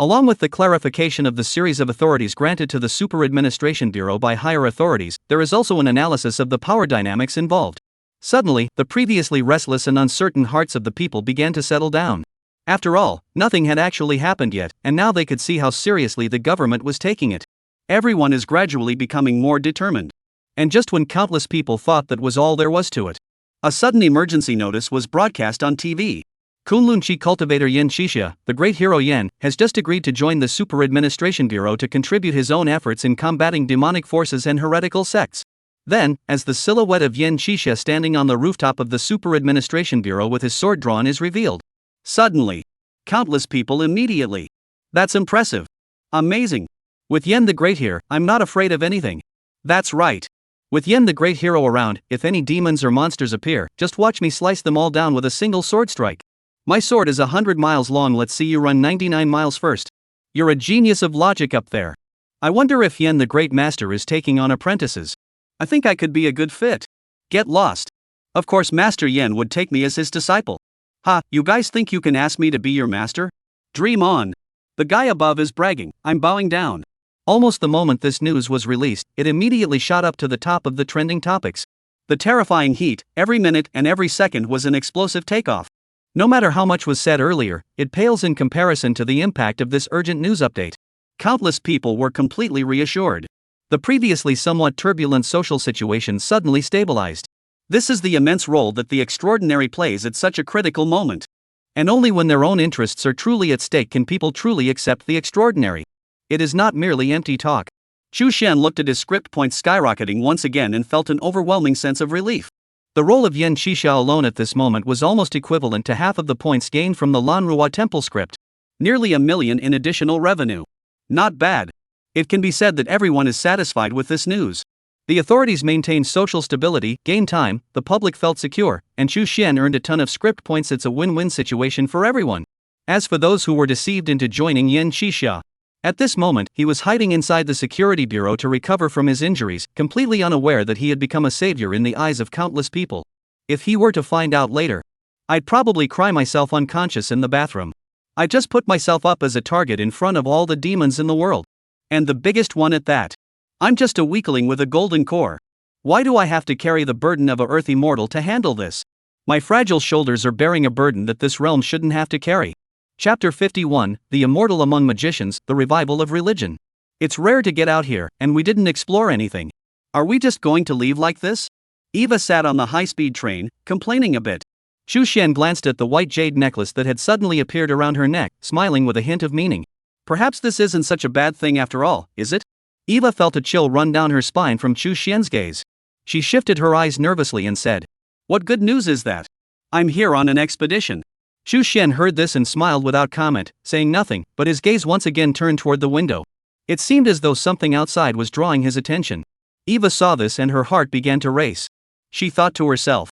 Along with the clarification of the series of authorities granted to the Super Administration Bureau by higher authorities, there is also an analysis of the power dynamics involved. Suddenly, the previously restless and uncertain hearts of the people began to settle down. After all, nothing had actually happened yet, and now they could see how seriously the government was taking it. Everyone is gradually becoming more determined. And just when countless people thought that was all there was to it, a sudden emergency notice was broadcast on TV. Kunlunchi cultivator Yan Xixia, the great hero Yan, has just agreed to join the Super Administration Bureau to contribute his own efforts in combating demonic forces and heretical sects. Then, as the silhouette of Yan Xixia standing on the rooftop of the Super Administration Bureau with his sword drawn is revealed. Suddenly, countless people immediately. That's impressive. Amazing. With Yan the Great here, I'm not afraid of anything. That's right. With Yan the Great hero around, if any demons or monsters appear, just watch me slice them all down with a single sword strike. My sword is 100 miles long, let's see you run 99 miles first. You're a genius of logic up there. I wonder if Yen the Great Master is taking on apprentices. I think I could be a good fit. Get lost. Of course Master Yen would take me as his disciple. Ha, you guys think you can ask me to be your master? Dream on. The guy above is bragging, I'm bowing down. Almost the moment this news was released, it immediately shot up to the top of the trending topics. The terrifying heat, every minute and every second was an explosive takeoff. No matter how much was said earlier, it pales in comparison to the impact of this urgent news update. Countless people were completely reassured. The previously somewhat turbulent social situation suddenly stabilized. This is the immense role that the extraordinary plays at such a critical moment. And only when their own interests are truly at stake can people truly accept the extraordinary. It is not merely empty talk. Chu Shen looked at his script points skyrocketing once again and felt an overwhelming sense of relief. The role of Yen Qixia alone at this moment was almost equivalent to half of the points gained from the Lanrua Temple script. Nearly 1 million in additional revenue. Not bad. It can be said that everyone is satisfied with this news. The authorities maintained social stability, gained time, the public felt secure, and Chu Xian earned a ton of script points. It's a win-win situation for everyone. As for those who were deceived into joining Yen Qixia, at this moment, he was hiding inside the security bureau to recover from his injuries, completely unaware that he had become a savior in the eyes of countless people. If he were to find out later, I'd probably cry myself unconscious in the bathroom. I just put myself up as a target in front of all the demons in the world. And the biggest one at that. I'm just a weakling with a golden core. Why do I have to carry the burden of a earthy mortal to handle this? My fragile shoulders are bearing a burden that this realm shouldn't have to carry. Chapter 51, The Immortal Among Magicians, The Revival of Religion. It's rare to get out here, and we didn't explore anything. Are we just going to leave like this? Eva sat on the high-speed train, complaining a bit. Chu Xian glanced at the white jade necklace that had suddenly appeared around her neck, smiling with a hint of meaning. Perhaps this isn't such a bad thing after all, is it? Eva felt a chill run down her spine from Chu Xian's gaze. She shifted her eyes nervously and said, "What good news is that? I'm here on an expedition." Chu Xian heard this and smiled without comment, saying nothing, but his gaze once again turned toward the window. It seemed as though something outside was drawing his attention. Eva saw this and her heart began to race. She thought to herself,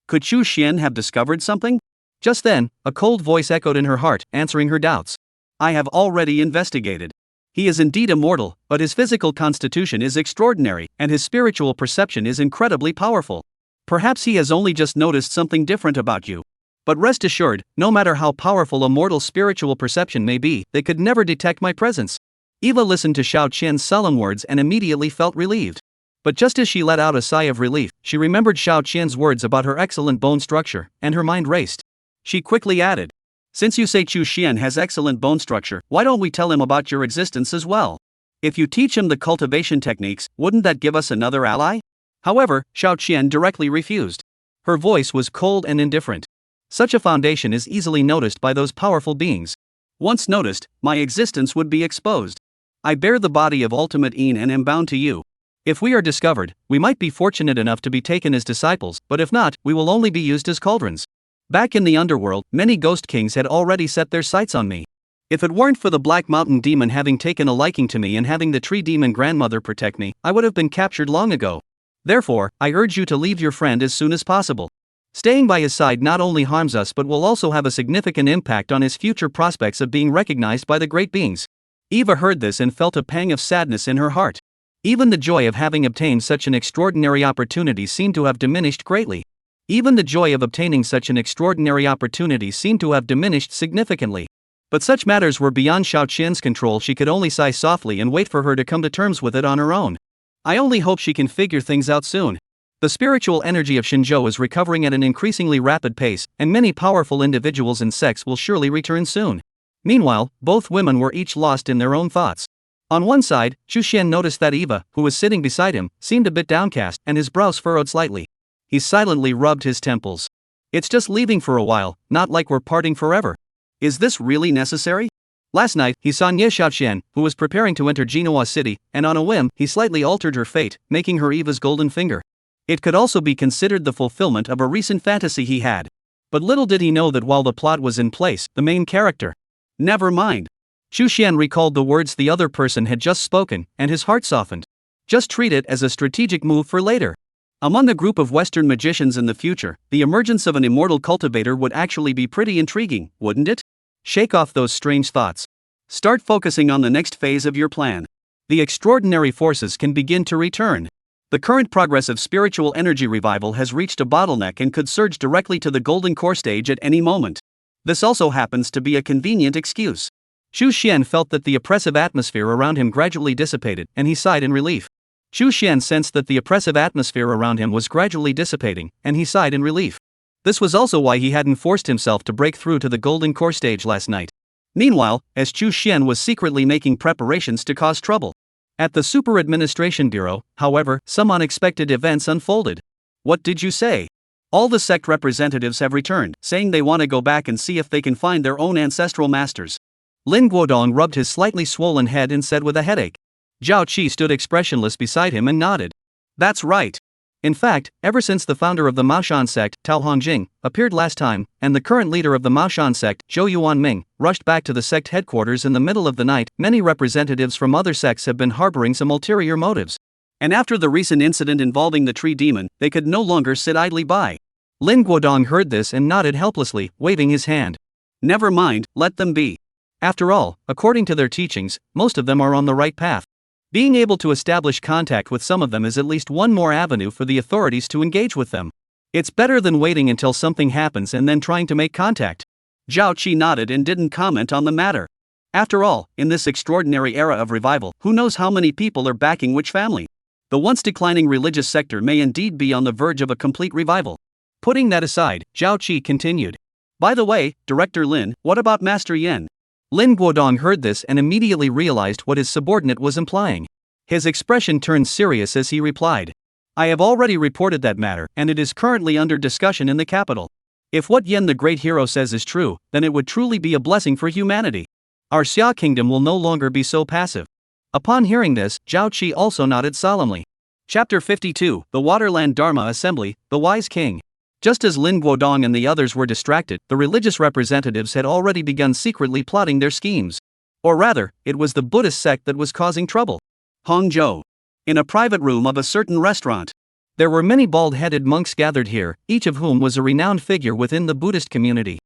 could Chu Xian have discovered something? Just then, a cold voice echoed in her heart, answering her doubts. I have already investigated. He is indeed immortal, but his physical constitution is extraordinary, and his spiritual perception is incredibly powerful. Perhaps he has only just noticed something different about you. But rest assured, no matter how powerful a mortal's spiritual perception may be, they could never detect my presence. Eva listened to Xiao Qian's solemn words and immediately felt relieved. But just as she let out a sigh of relief, she remembered Xiao Qian's words about her excellent bone structure, and her mind raced. She quickly added, since you say Chu Xian has excellent bone structure, why don't we tell him about your existence as well? If you teach him the cultivation techniques, wouldn't that give us another ally? However, Xiao Qian directly refused. Her voice was cold and indifferent. Such a foundation is easily noticed by those powerful beings. Once noticed, my existence would be exposed. I bear the body of ultimate Yin and am bound to you. If we are discovered, we might be fortunate enough to be taken as disciples, but if not, we will only be used as cauldrons. Back in the underworld, many ghost kings had already set their sights on me. If it weren't for the Black Mountain demon having taken a liking to me and having the tree demon grandmother protect me, I would have been captured long ago. Therefore, I urge you to leave your friend as soon as possible. Staying by his side not only harms us but will also have a significant impact on his future prospects of being recognized by the great beings. Eva heard this and felt a pang of sadness in her heart. Even the joy of having obtained such an extraordinary opportunity seemed to have diminished greatly. Even the joy of obtaining such an extraordinary opportunity seemed to have diminished significantly. But such matters were beyond Xiao Qian's control. She could only sigh softly and wait for her to come to terms with it on her own. I only hope she can figure things out soon. The spiritual energy of Xinzhou is recovering at an increasingly rapid pace, and many powerful individuals and sects will surely return soon. Meanwhile, both women were each lost in their own thoughts. On one side, Chu Xian noticed that Eva, who was sitting beside him, seemed a bit downcast, and his brows furrowed slightly. He silently rubbed his temples. It's just leaving for a while, not like we're parting forever. Is this really necessary? Last night, he saw Nie Xiaoqian, who was preparing to enter Genoa City, and on a whim, he slightly altered her fate, making her Eva's golden finger. It could also be considered the fulfillment of a recent fantasy he had. But little did he know that while the plot was in place, the main character. Never mind. Chu Xian recalled the words the other person had just spoken, and his heart softened. Just treat it as a strategic move for later. Among a group of Western magicians in the future, the emergence of an immortal cultivator would actually be pretty intriguing, wouldn't it? Shake off those strange thoughts. Start focusing on the next phase of your plan. The extraordinary forces can begin to return. The current progress of spiritual energy revival has reached a bottleneck and could surge directly to the golden core stage at any moment. This also happens to be a convenient excuse. Chu Xian felt that the oppressive atmosphere around him gradually dissipated, and he sighed in relief. Chu Xian sensed that the oppressive atmosphere around him was gradually dissipating, and he sighed in relief. This was also why he hadn't forced himself to break through to the golden core stage last night. Meanwhile, as Chu Xian was secretly making preparations to cause trouble at the Super Administration Bureau, however, some unexpected events unfolded. What did you say? All the sect representatives have returned, saying they want to go back and see if they can find their own ancestral masters. Lin Guodong rubbed his slightly swollen head and said with a headache. Zhao Qi stood expressionless beside him and nodded. That's right. In fact, ever since the founder of the Maoshan sect, Tao Hongjing, appeared last time, and the current leader of the Maoshan sect, Zhou Yuanming, rushed back to the sect headquarters in the middle of the night, many representatives from other sects have been harboring some ulterior motives. And after the recent incident involving the tree demon, they could no longer sit idly by. Lin Guodong heard this and nodded helplessly, waving his hand. Never mind, let them be. After all, according to their teachings, most of them are on the right path. Being able to establish contact with some of them is at least one more avenue for the authorities to engage with them. It's better than waiting until something happens and then trying to make contact. Zhao Qi nodded and didn't comment on the matter. After all, in this extraordinary era of revival, who knows how many people are backing which family? The once declining religious sector may indeed be on the verge of a complete revival. Putting that aside, Zhao Qi continued. By the way, Director Lin, what about Master Yen? Lin Guodong heard this and immediately realized what his subordinate was implying. His expression turned serious as he replied. I have already reported that matter, and it is currently under discussion in the capital. If what Yen the Great Hero says is true, then it would truly be a blessing for humanity. Our Xia Kingdom will no longer be so passive. Upon hearing this, Zhao Qi also nodded solemnly. Chapter 52, The Waterland Dharma Assembly, The Wise King. Just as Lin Guodong and the others were distracted, the religious representatives had already begun secretly plotting their schemes. Or rather, it was the Buddhist sect that was causing trouble. Hangzhou. In a private room of a certain restaurant. There were many bald-headed monks gathered here, each of whom was a renowned figure within the Buddhist community.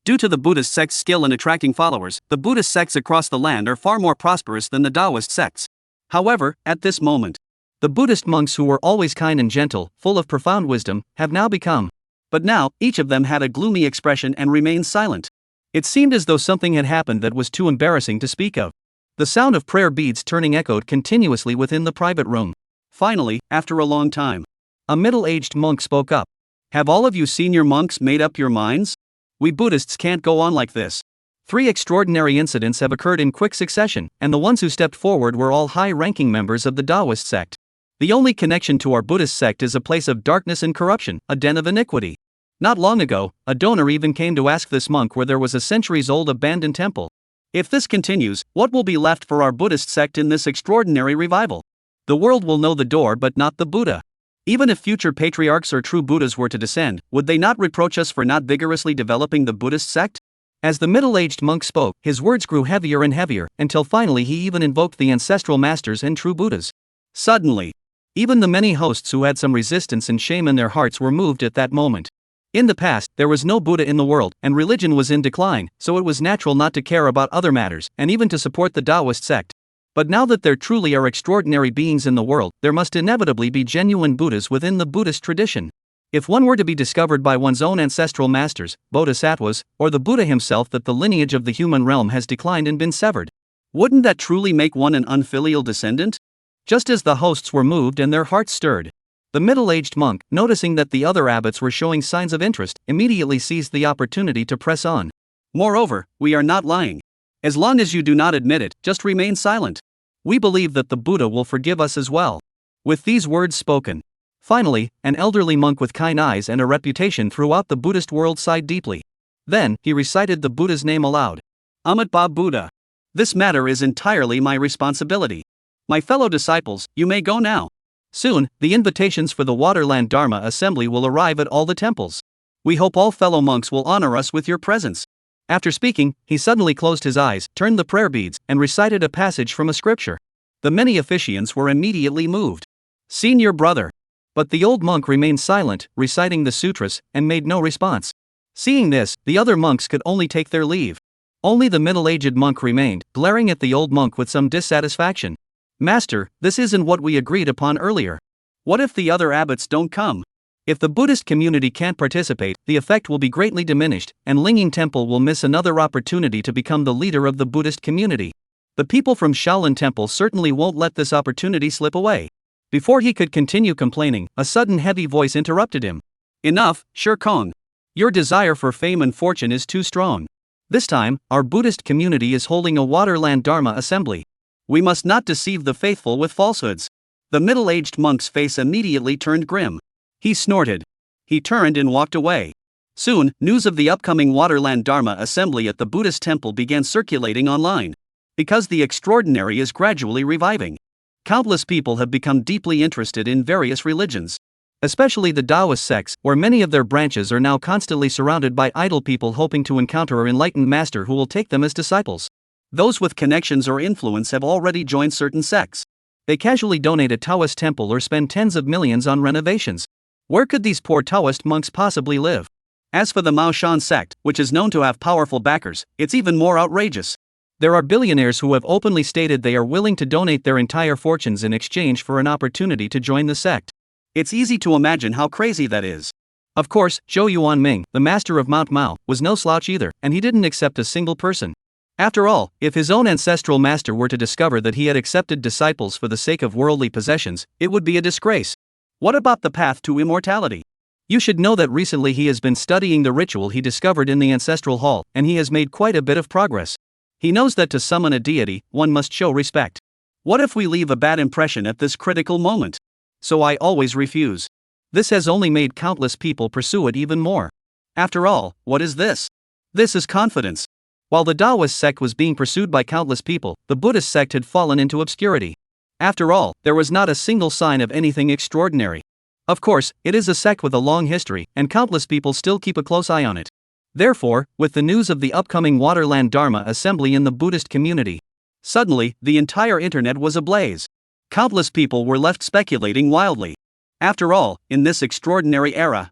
Due to the Buddhist sect's skill in attracting followers, the Buddhist sects across the land are far more prosperous than the Daoist sects. However, at this moment, the Buddhist monks who were always kind and gentle, full of profound wisdom, have now become. But now, each of them had a gloomy expression and remained silent. It seemed as though something had happened that was too embarrassing to speak of. The sound of prayer beads turning echoed continuously within the private room. Finally, after a long time, a middle-aged monk spoke up. Have all of you senior monks made up your minds? We Buddhists can't go on like this. 3 extraordinary incidents have occurred in quick succession, and the ones who stepped forward were all high-ranking members of the Daoist sect. The only connection to our Buddhist sect is a place of darkness and corruption, a den of iniquity. Not long ago, a donor even came to ask this monk where there was a centuries-old abandoned temple. If this continues, what will be left for our Buddhist sect in this extraordinary revival? The world will know the door but not the Buddha. Even if future patriarchs or true Buddhas were to descend, would they not reproach us for not vigorously developing the Buddhist sect? As the middle-aged monk spoke, his words grew heavier and heavier, until finally he even invoked the ancestral masters and true Buddhas. Suddenly, even the many hosts who had some resistance and shame in their hearts were moved at that moment. In the past, there was no Buddha in the world, and religion was in decline, so it was natural not to care about other matters, and even to support the Daoist sect. But now that there truly are extraordinary beings in the world, there must inevitably be genuine Buddhas within the Buddhist tradition. If one were to be discovered by one's own ancestral masters, bodhisattvas, or the Buddha himself, that the lineage of the human realm has declined and been severed, wouldn't that truly make one an unfilial descendant? Just as the hosts were moved and their hearts stirred, the middle-aged monk, noticing that the other abbots were showing signs of interest, immediately seized the opportunity to press on. Moreover, we are not lying. As long as you do not admit it, just remain silent. We believe that the Buddha will forgive us as well. With these words spoken, finally, an elderly monk with kind eyes and a reputation throughout the Buddhist world sighed deeply. Then, he recited the Buddha's name aloud. Amitabha Buddha. This matter is entirely my responsibility. My fellow disciples, you may go now. Soon, the invitations for the Waterland Dharma Assembly will arrive at all the temples. We hope all fellow monks will honor us with your presence. After speaking, he suddenly closed his eyes, turned the prayer beads, and recited a passage from a scripture. The many officiants were immediately moved. Senior brother. But the old monk remained silent, reciting the sutras, and made no response. Seeing this, the other monks could only take their leave. Only the middle-aged monk remained, glaring at the old monk with some dissatisfaction. Master, this isn't what we agreed upon earlier. What if the other abbots don't come? If the Buddhist community can't participate, the effect will be greatly diminished, and Linging Temple will miss another opportunity to become the leader of the Buddhist community. The people from Shaolin Temple certainly won't let this opportunity slip away. Before he could continue complaining, a sudden heavy voice interrupted him. Enough, Shirkong. Your desire for fame and fortune is too strong. This time, our Buddhist community is holding a Waterland Dharma assembly. We must not deceive the faithful with falsehoods. The middle-aged monk's face immediately turned grim. He snorted. He turned and walked away. Soon, news of the upcoming Waterland Dharma assembly at the Buddhist temple began circulating online. Because the extraordinary is gradually reviving. Countless people have become deeply interested in various religions. Especially the Daoist sects, where many of their branches are now constantly surrounded by idle people hoping to encounter an enlightened master who will take them as disciples. Those with connections or influence have already joined certain sects. They casually donate a Taoist temple or spend tens of millions on renovations. Where could these poor Taoist monks possibly live? As for the Maoshan sect, which is known to have powerful backers, it's even more outrageous. There are billionaires who have openly stated they are willing to donate their entire fortunes in exchange for an opportunity to join the sect. It's easy to imagine how crazy that is. Of course, Zhou Yuanming, the master of Mount Mao, was no slouch either, and he didn't accept a single person. After all, if his own ancestral master were to discover that he had accepted disciples for the sake of worldly possessions, it would be a disgrace. What about the path to immortality? You should know that recently he has been studying the ritual he discovered in the ancestral hall, and he has made quite a bit of progress. He knows that to summon a deity, one must show respect. What if we leave a bad impression at this critical moment? So I always refuse. This has only made countless people pursue it even more. After all, what is this? This is confidence. While the Daoist sect was being pursued by countless people, the Buddhist sect had fallen into obscurity. After all, there was not a single sign of anything extraordinary. Of course, it is a sect with a long history, and countless people still keep a close eye on it. Therefore, with the news of the upcoming Waterland Dharma assembly in the Buddhist community, suddenly, the entire internet was ablaze. Countless people were left speculating wildly. After all, in this extraordinary era,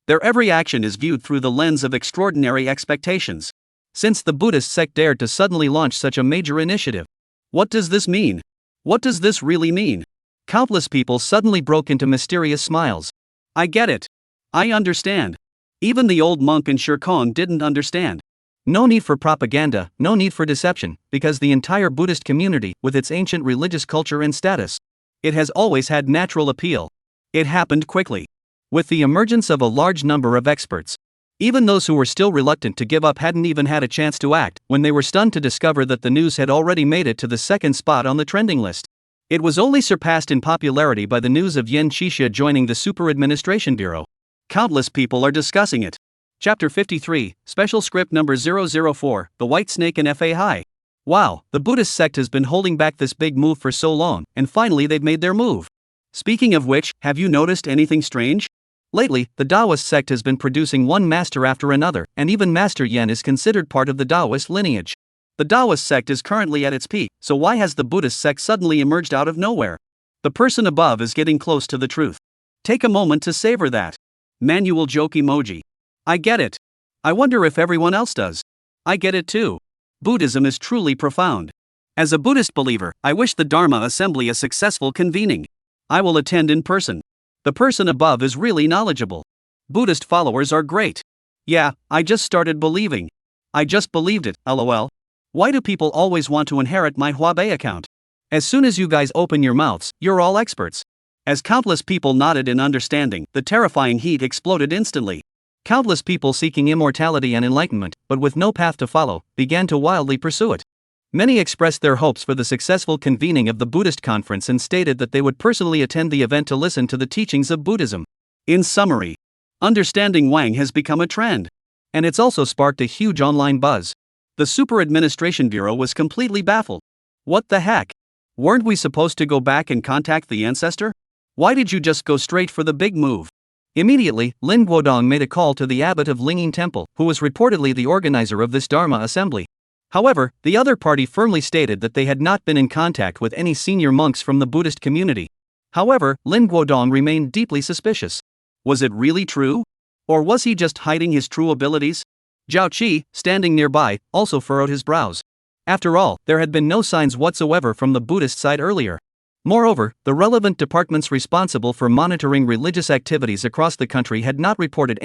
their every action is viewed through the lens of extraordinary expectations. Since the Buddhist sect dared to suddenly launch such a major initiative. What does this mean? What does this really mean? Countless people suddenly broke into mysterious smiles. I get it. I understand. Even the old monk and Shirkong didn't understand. No need for propaganda, no need for deception, because the entire Buddhist community, with its ancient religious culture and status, it has always had natural appeal. It happened quickly. With the emergence of a large number of experts. Even those who were still reluctant to give up hadn't even had a chance to act, when they were stunned to discover that the news had already made it to the second spot on the trending list. It was only surpassed in popularity by the news of Yen Qixia joining the Super Administration Bureau. Countless people are discussing it. Chapter 53, Special Script Number 004, The White Snake and Fahai. Wow, the Buddhist sect has been holding back this big move for so long, and finally they've made their move. Speaking of which, have you noticed anything strange? Lately, the Daoist sect has been producing one master after another, and even Master Yen is considered part of the Daoist lineage. The Daoist sect is currently at its peak, so why has the Buddhist sect suddenly emerged out of nowhere? The person above is getting close to the truth. Take a moment to savor that. Manual joke emoji. I get it. I wonder if everyone else does. I get it too. Buddhism is truly profound. As a Buddhist believer, I wish the Dharma assembly a successful convening. I will attend in person. The person above is really knowledgeable. Buddhist followers are great. Yeah, I just started believing. I just believed it, lol. Why do people always want to inherit my Huawei account? As soon as you guys open your mouths, you're all experts. As countless people nodded in understanding, the terrifying heat exploded instantly. Countless people seeking immortality and enlightenment, but with no path to follow, began to wildly pursue it. Many expressed their hopes for the successful convening of the Buddhist conference and stated that they would personally attend the event to listen to the teachings of Buddhism. In summary, understanding Wang has become a trend. And it's also sparked a huge online buzz. The Super Administration Bureau was completely baffled. What the heck? Weren't we supposed to go back and contact the ancestor? Why did you just go straight for the big move? Immediately, Lin Guodong made a call to the abbot of Linging Temple, who was reportedly the organizer of this Dharma assembly. However, the other party firmly stated that they had not been in contact with any senior monks from the Buddhist community. However, Lin Guodong remained deeply suspicious. Was it really true? Or was he just hiding his true abilities? Zhao Qi, standing nearby, also furrowed his brows. After all, there had been no signs whatsoever from the Buddhist side earlier. Moreover, the relevant departments responsible for monitoring religious activities across the country had not reported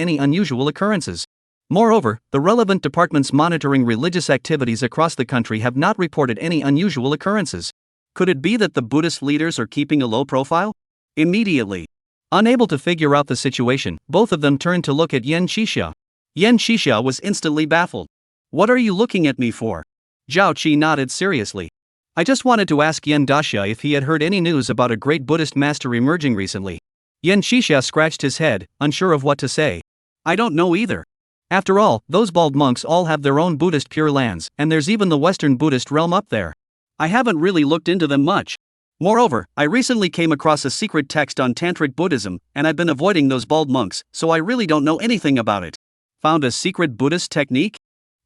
any unusual occurrences. Could it be that the Buddhist leaders are keeping a low profile? Immediately, unable to figure out the situation, both of them turned to look at Yan Qixia. Yan Qixia was instantly baffled. What are you looking at me for? Zhao Qi nodded seriously. I just wanted to ask Yan Daxia if he had heard any news about a great Buddhist master emerging recently. Yan Qixia scratched his head, unsure of what to say. I don't know either. After all, those bald monks all have their own Buddhist Pure Lands, and there's even the Western Buddhist realm up there. I haven't really looked into them much. Moreover, I recently came across a secret text on Tantric Buddhism, and I've been avoiding those bald monks, so I really don't know anything about it. Found a secret Buddhist technique?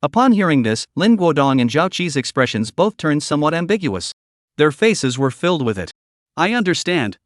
Upon hearing this, Lin Guodong and Zhao Qi's expressions both turned somewhat ambiguous. Their faces were filled with it. I understand.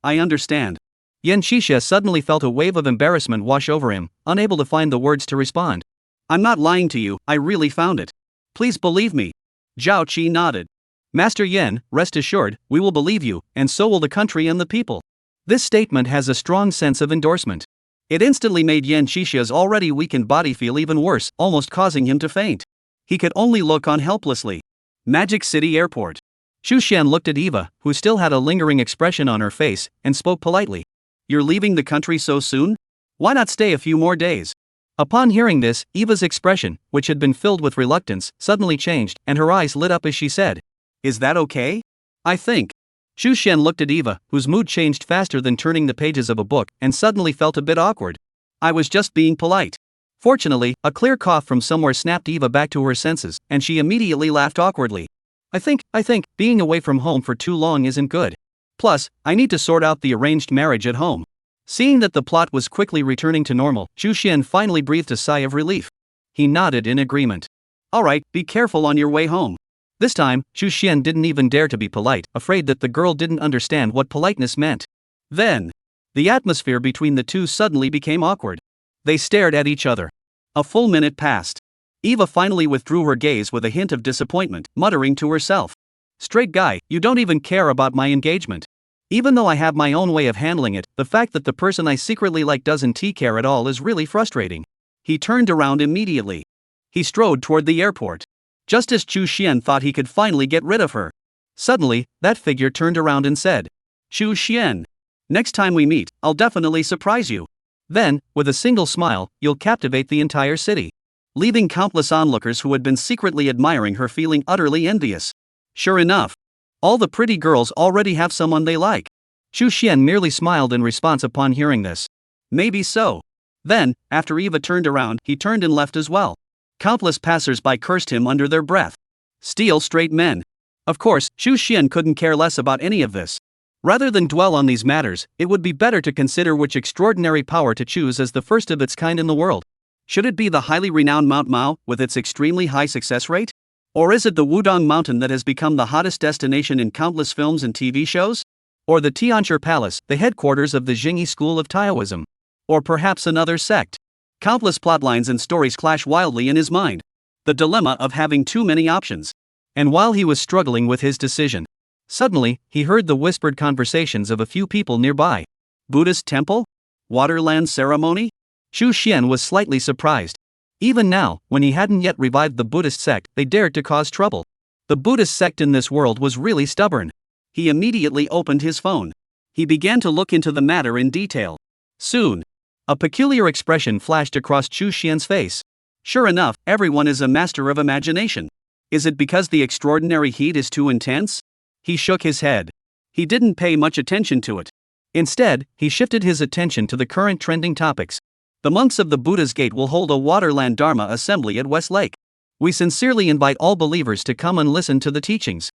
Yan Qixia suddenly felt a wave of embarrassment wash over him, unable to find the words to respond. I'm not lying to you, I really found it. Please believe me. Zhao Qi nodded. Master Yan, rest assured, we will believe you, and so will the country and the people. This statement has a strong sense of endorsement. It instantly made Yan Qixia's already weakened body feel even worse, almost causing him to faint. He could only look on helplessly. Magic City Airport. Xu Xian looked at Eva, who still had a lingering expression on her face, and spoke politely. You're leaving the country so soon? Why not stay a few more days? Upon hearing this, Eva's expression, which had been filled with reluctance, suddenly changed, and her eyes lit up as she said, Is that okay? I think. Xu Xian looked at Eva, whose mood changed faster than turning the pages of a book, and suddenly felt a bit awkward. I was just being polite. Fortunately, a clear cough from somewhere snapped Eva back to her senses, and she immediately laughed awkwardly. I think, being away from home for too long isn't good. Plus, I need to sort out the arranged marriage at home. Seeing that the plot was quickly returning to normal, Xu Xian finally breathed a sigh of relief. He nodded in agreement. Alright, be careful on your way home. This time, Xu Xian didn't even dare to be polite, afraid that the girl didn't understand what politeness meant. Then, the atmosphere between the two suddenly became awkward. They stared at each other. A full minute passed. Eva finally withdrew her gaze with a hint of disappointment, muttering to herself. Straight guy, you don't even care about my engagement. Even though I have my own way of handling it, the fact that the person I secretly like doesn't care at all is really frustrating. He turned around immediately. He strode toward the airport. Just as Xu Xian thought he could finally get rid of her. Suddenly, that figure turned around and said, Xu Xian. Next time we meet, I'll definitely surprise you. Then, with a single smile, you'll captivate the entire city. Leaving countless onlookers who had been secretly admiring her feeling utterly envious. Sure enough. All the pretty girls already have someone they like. Xu Xian merely smiled in response upon hearing this. Maybe so. Then, after Eva turned around, he turned and left as well. Countless passers-by cursed him under their breath. Steal straight men. Of course, Xu Xian couldn't care less about any of this. Rather than dwell on these matters, it would be better to consider which extraordinary power to choose as the first of its kind in the world. Should it be the highly renowned Mount Mao, with its extremely high success rate? Or is it the Wudong Mountain that has become the hottest destination in countless films and TV shows? Or the Tianshi Palace, the headquarters of the Jingyi school of Taoism? Or perhaps another sect? Countless plotlines and stories clash wildly in his mind. The dilemma of having too many options. And while he was struggling with his decision, suddenly, he heard the whispered conversations of a few people nearby. Buddhist temple? Waterland ceremony? Xu Xian was slightly surprised. Even now, when he hadn't yet revived the Buddhist sect, they dared to cause trouble. The Buddhist sect in this world was really stubborn. He immediately opened his phone. He began to look into the matter in detail. Soon, a peculiar expression flashed across Xu Xian's face. Sure enough, everyone is a master of imagination. Is it because the extraordinary heat is too intense? He shook his head. He didn't pay much attention to it. Instead, he shifted his attention to the current trending topics. The monks of the Buddha's Gate will hold a Waterland Dharma assembly at West Lake. We sincerely invite all believers to come and listen to the teachings.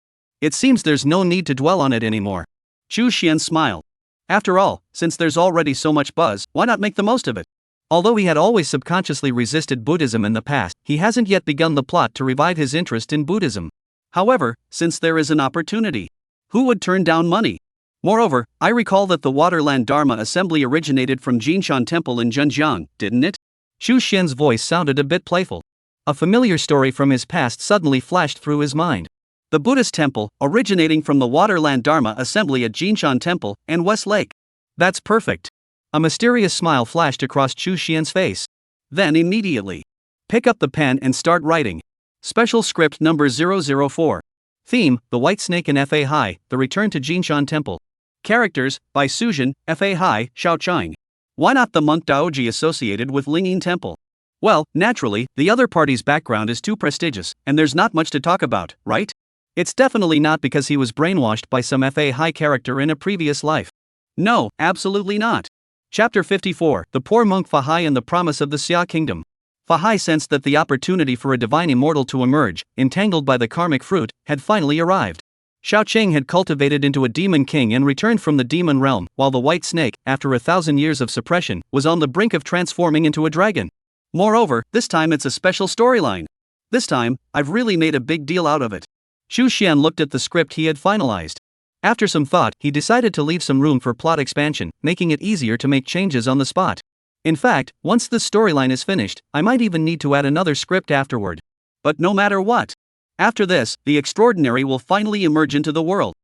It seems there's no need to dwell on it anymore. Xu Xian smiled. After all, since there's already so much buzz, why not make the most of it? Although he had always subconsciously resisted Buddhism in the past, he hasn't yet begun the plot to revive his interest in Buddhism. However, since there is an opportunity, who would turn down money? Moreover, I recall that the Waterland Dharma assembly originated from Jinshan Temple in Zhenjiang, didn't it? Xu Xian's voice sounded a bit playful. A familiar story from his past suddenly flashed through his mind. The Buddhist temple, originating from the Waterland Dharma Assembly at Jinshan Temple and West Lake. That's perfect. A mysterious smile flashed across Chu Xian's face. Then immediately. Pick up the pen and start writing. Special script number 004. Theme, The White Snake in Fahai, The Return to Jinshan Temple. Characters, by Sujin, Fahai, Shaochang. Why not the monk Daoji associated with Lingyin Temple? Well, naturally, the other party's background is too prestigious, and there's not much to talk about, right? It's definitely not because he was brainwashed by some Fahai character in a previous life. No, absolutely not. Chapter 54, The Poor Monk Fahai and the Promise of the Xia Kingdom. Fahai sensed that the opportunity for a divine immortal to emerge, entangled by the karmic fruit, had finally arrived. Shaocheng had cultivated into a demon king and returned from the demon realm, while the white snake, after 1,000 years of suppression, was on the brink of transforming into a dragon. Moreover, this time it's a special storyline. This time, I've really made a big deal out of it. Chu Xian looked at the script he had finalized. After some thought, he decided to leave some room for plot expansion, making it easier to make changes on the spot. In fact, once this storyline is finished, I might even need to add another script afterward. But no matter what. After this, the extraordinary will finally emerge into the world.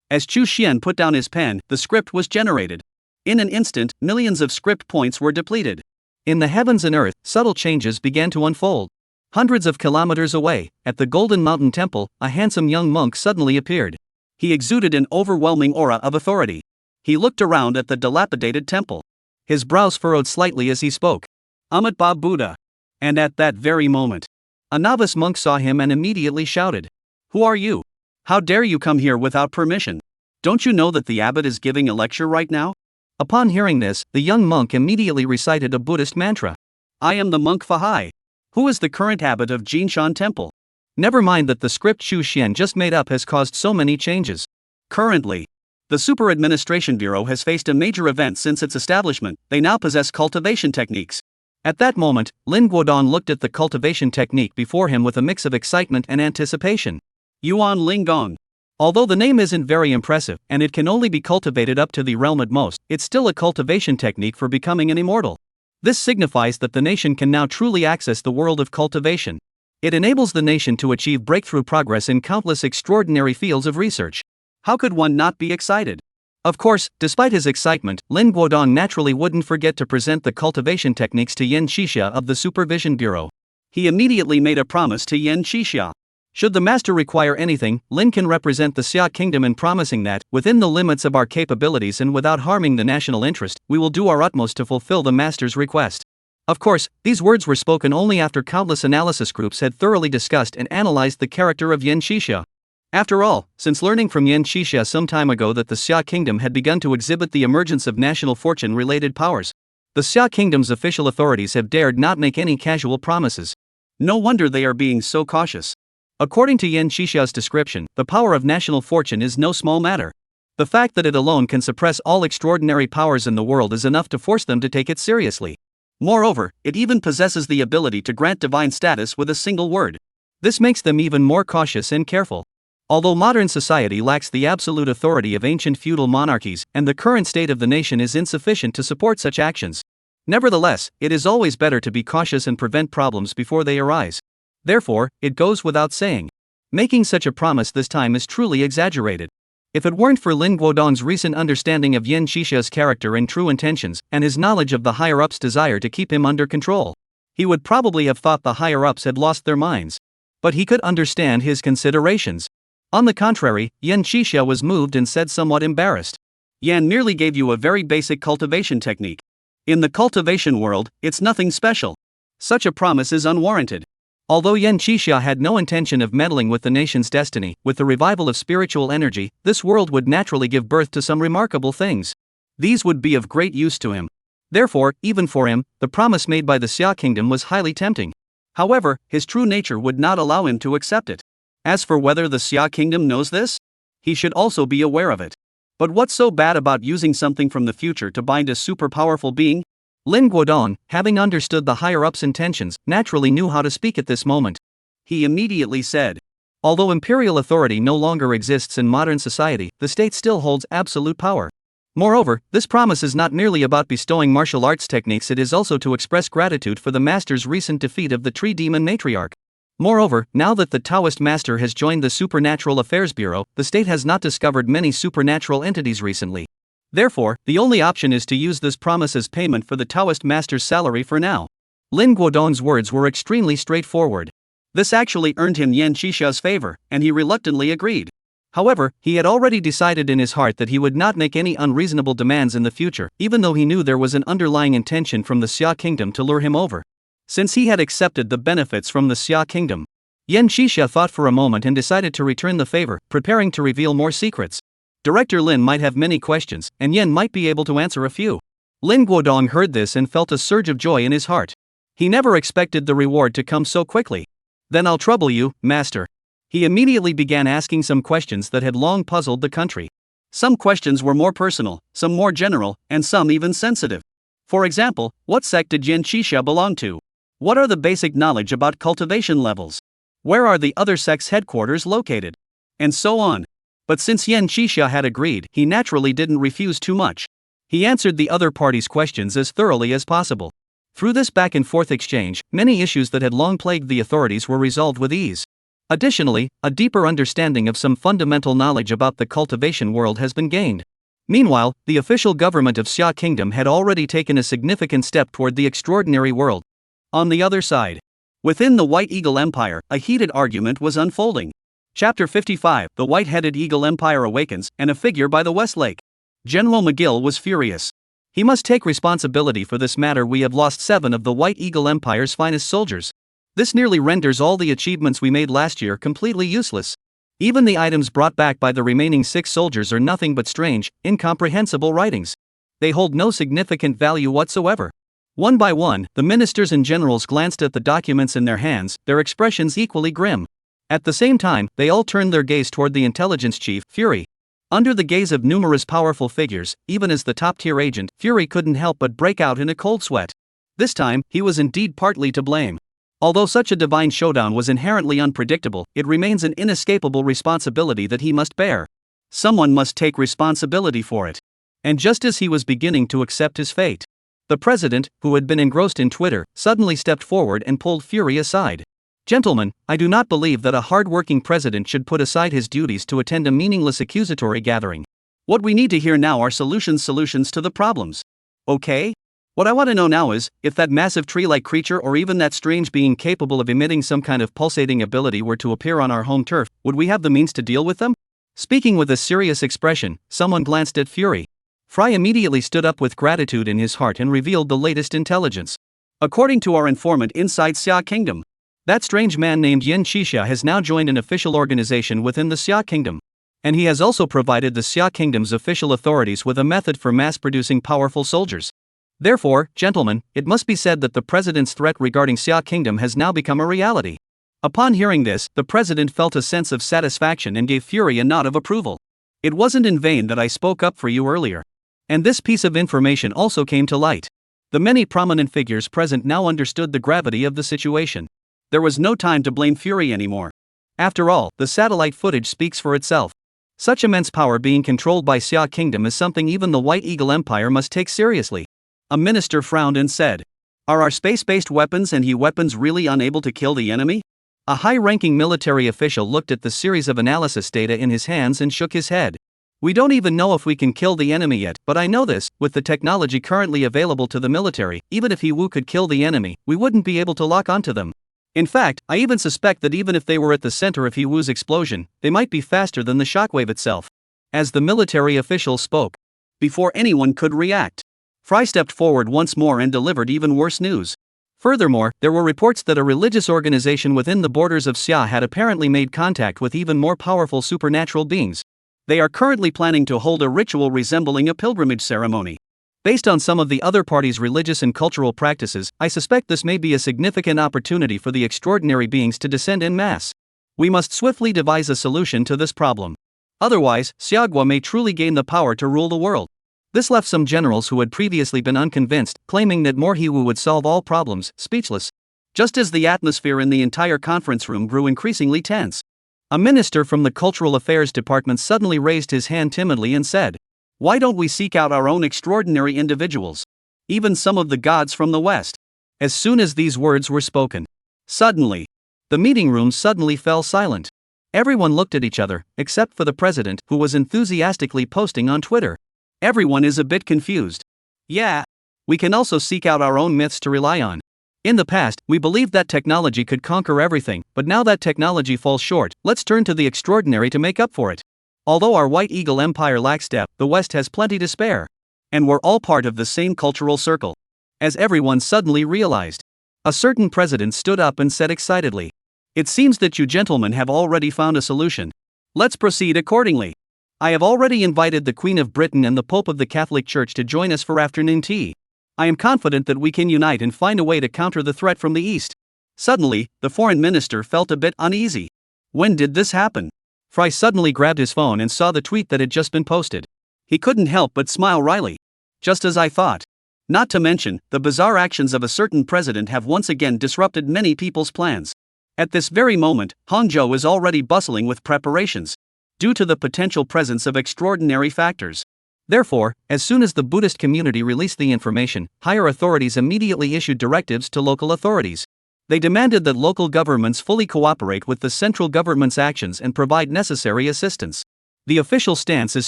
As Chu Xian put down his pen, the script was generated. In an instant, millions of script points were depleted. In the heavens and earth, subtle changes began to unfold. Hundreds of kilometers away, at the Golden Mountain Temple, a handsome young monk suddenly appeared. He exuded an overwhelming aura of authority. He looked around at the dilapidated temple. His brows furrowed slightly as he spoke. Amitabha Buddha. And at that very moment, a novice monk saw him and immediately shouted, "Who are you? How dare you come here without permission? Don't you know that the abbot is giving a lecture right now?" Upon hearing this, the young monk immediately recited a Buddhist mantra. "I am the monk Fahai, who is the current abbot of Jinshan Temple." Never mind that the script Chu Xian just made up has caused so many changes. Currently, the Super Administration Bureau has faced a major event since its establishment. They now possess cultivation techniques. At that moment, Lin Guodong looked at the cultivation technique before him with a mix of excitement and anticipation. Yuan Linggong. Although the name isn't very impressive, and it can only be cultivated up to the realm at most, it's still a cultivation technique for becoming an immortal. This signifies that the nation can now truly access the world of cultivation. It enables the nation to achieve breakthrough progress in countless extraordinary fields of research. How could one not be excited? Of course, despite his excitement, Lin Guodong naturally wouldn't forget to present the cultivation techniques to Yan Qixia of the Supervision Bureau. He immediately made a promise to Yan Qixia. Should the master require anything, Lin can represent the Xia Kingdom in promising that, within the limits of our capabilities and without harming the national interest, we will do our utmost to fulfill the master's request. Of course, these words were spoken only after countless analysis groups had thoroughly discussed and analyzed the character of Yan Qixia. After all, since learning from Yan Qixia some time ago that the Xia Kingdom had begun to exhibit the emergence of national fortune-related powers, the Xia Kingdom's official authorities have dared not make any casual promises. No wonder they are being so cautious. According to Yan Qixia's description, the power of national fortune is no small matter. The fact that it alone can suppress all extraordinary powers in the world is enough to force them to take it seriously. Moreover, it even possesses the ability to grant divine status with a single word. This makes them even more cautious and careful. Although modern society lacks the absolute authority of ancient feudal monarchies, and the current state of the nation is insufficient to support such actions, nevertheless, it is always better to be cautious and prevent problems before they arise. Therefore, it goes without saying, making such a promise this time is truly exaggerated. If it weren't for Lin Guodong's recent understanding of Yan Qixia's character and true intentions, and his knowledge of the higher-ups' desire to keep him under control, he would probably have thought the higher-ups had lost their minds. But he could understand his considerations. On the contrary, Yan Qixia was moved and said somewhat embarrassed. "Yan merely gave you a very basic cultivation technique. In the cultivation world, it's nothing special. Such a promise is unwarranted." Although Yan Qixia had no intention of meddling with the nation's destiny, with the revival of spiritual energy, this world would naturally give birth to some remarkable things. These would be of great use to him. Therefore, even for him, the promise made by the Xia Kingdom was highly tempting. However, his true nature would not allow him to accept it. As for whether the Xia Kingdom knows this, he should also be aware of it. But what's so bad about using something from the future to bind a super powerful being? Lin Guodong, having understood the higher-ups' intentions, naturally knew how to speak at this moment. He immediately said, "Although imperial authority no longer exists in modern society, the state still holds absolute power. Moreover, this promise is not merely about bestowing martial arts techniques, it is also to express gratitude for the master's recent defeat of the tree demon matriarch. Moreover, now that the Taoist master has joined the Supernatural Affairs Bureau, the state has not discovered many supernatural entities recently. Therefore, the only option is to use this promise as payment for the Taoist master's salary for now. Lin Guodong's words were extremely straightforward. This actually earned him Yan Shisha's favor, and he reluctantly agreed. However, he had already decided in his heart that he would not make any unreasonable demands in the future, even though he knew there was an underlying intention from the Xia kingdom to lure him over. Since he had accepted the benefits from the Xia kingdom, Yan Shisha thought for a moment and decided to return the favor, preparing to reveal more secrets. Director Lin might have many questions, and Yan might be able to answer a few. Lin Guodong heard this and felt a surge of joy in his heart. He never expected the reward to come so quickly. Then I'll trouble you, master. He immediately began asking some questions that had long puzzled the country. Some questions were more personal, some more general, and some even sensitive. For example, what sect did Yan Shisha belong to? What are the basic knowledge about cultivation levels? Where are the other sects' headquarters located? And so on. But since Yan Shisha had agreed, he naturally didn't refuse too much. He answered the other party's questions as thoroughly as possible. Through this back-and-forth exchange, many issues that had long plagued the authorities were resolved with ease. Additionally, a deeper understanding of some fundamental knowledge about the cultivation world has been gained. Meanwhile, the official government of Xia Kingdom had already taken a significant step toward the extraordinary world. On the other side, within the White Eagle Empire, a heated argument was unfolding. Chapter 55, The White-Headed Eagle Empire Awakens, and a figure by the West Lake. General McGill was furious. He must take responsibility for this matter. We have lost 7 of the White Eagle Empire's finest soldiers. This nearly renders all the achievements we made last year completely useless. Even the items brought back by the remaining 6 soldiers are nothing but strange, incomprehensible writings. They hold no significant value whatsoever. One by one, the ministers and generals glanced at the documents in their hands, their expressions equally grim. At the same time, they all turned their gaze toward the intelligence chief, Fury. Under the gaze of numerous powerful figures, even as the top-tier agent, Fury couldn't help but break out in a cold sweat. This time, he was indeed partly to blame. Although such a divine showdown was inherently unpredictable, it remains an inescapable responsibility that he must bear. Someone must take responsibility for it. And just as he was beginning to accept his fate, the president, who had been engrossed in Twitter, suddenly stepped forward and pulled Fury aside. Gentlemen, I do not believe that a hard-working president should put aside his duties to attend a meaningless accusatory gathering. What we need to hear now are solutions to the problems. Okay? What I want to know now is, if that massive tree-like creature or even that strange being capable of emitting some kind of pulsating ability were to appear on our home turf, would we have the means to deal with them? Speaking with a serious expression, someone glanced at Fury. Fry immediately stood up with gratitude in his heart and revealed the latest intelligence. According to our informant inside Xia Kingdom, that strange man named Yan Shisha has now joined an official organization within the Xia Kingdom. And he has also provided the Xia Kingdom's official authorities with a method for mass-producing powerful soldiers. Therefore, gentlemen, it must be said that the president's threat regarding Xia Kingdom has now become a reality. Upon hearing this, the president felt a sense of satisfaction and gave Fury a nod of approval. It wasn't in vain that I spoke up for you earlier. And this piece of information also came to light. The many prominent figures present now understood the gravity of the situation. There was no time to blame Fury anymore. After all, the satellite footage speaks for itself. Such immense power being controlled by Xia Kingdom is something even the White Eagle Empire must take seriously. A minister frowned and said, "Are our space-based weapons and weapons really unable to kill the enemy?" A high-ranking military official looked at the series of analysis data in his hands and shook his head. "We don't even know if we can kill the enemy yet, but I know this, with the technology currently available to the military, even if He Wu could kill the enemy, we wouldn't be able to lock onto them. In fact, I even suspect that even if they were at the center of He Wu's explosion, they might be faster than the shockwave itself." As the military official spoke, before anyone could react, Fry stepped forward once more and delivered even worse news. Furthermore, there were reports that a religious organization within the borders of Xia had apparently made contact with even more powerful supernatural beings. They are currently planning to hold a ritual resembling a pilgrimage ceremony. Based on some of the other parties' religious and cultural practices, I suspect this may be a significant opportunity for the extraordinary beings to descend en masse. We must swiftly devise a solution to this problem. Otherwise, Xiagua may truly gain the power to rule the world. This left some generals who had previously been unconvinced, claiming that more He Wu would solve all problems, speechless. Just as the atmosphere in the entire conference room grew increasingly tense, a minister from the Cultural Affairs Department suddenly raised his hand timidly and said, "Why don't we seek out our own extraordinary individuals? Even some of the gods from the West?" As soon as these words were spoken, suddenly, The meeting room suddenly fell silent. Everyone looked at each other, except for the president, who was enthusiastically posting on Twitter. Everyone is a bit confused. Yeah. We can also seek out our own myths to rely on. In the past, we believed that technology could conquer everything, but now that technology falls short, let's turn to the extraordinary to make up for it. Although our White Eagle Empire lacks depth, the West has plenty to spare. And we're all part of the same cultural circle. As everyone suddenly realized. A certain president stood up and said excitedly, "It seems that you gentlemen have already found a solution. Let's proceed accordingly. I have already invited the Queen of Britain and the Pope of the Catholic Church to join us for afternoon tea. I am confident that we can unite and find a way to counter the threat from the east." Suddenly, the foreign minister felt a bit uneasy. When did this happen? Fry suddenly grabbed his phone and saw the tweet that had just been posted. He couldn't help but smile wryly. Just as I thought. Not to mention, the bizarre actions of a certain president have once again disrupted many people's plans. At this very moment, Hangzhou is already bustling with preparations, due to the potential presence of extraordinary factors. Therefore, as soon as the Buddhist community released the information, higher authorities immediately issued directives to local authorities. They demanded that local governments fully cooperate with the central government's actions and provide necessary assistance. The official stance is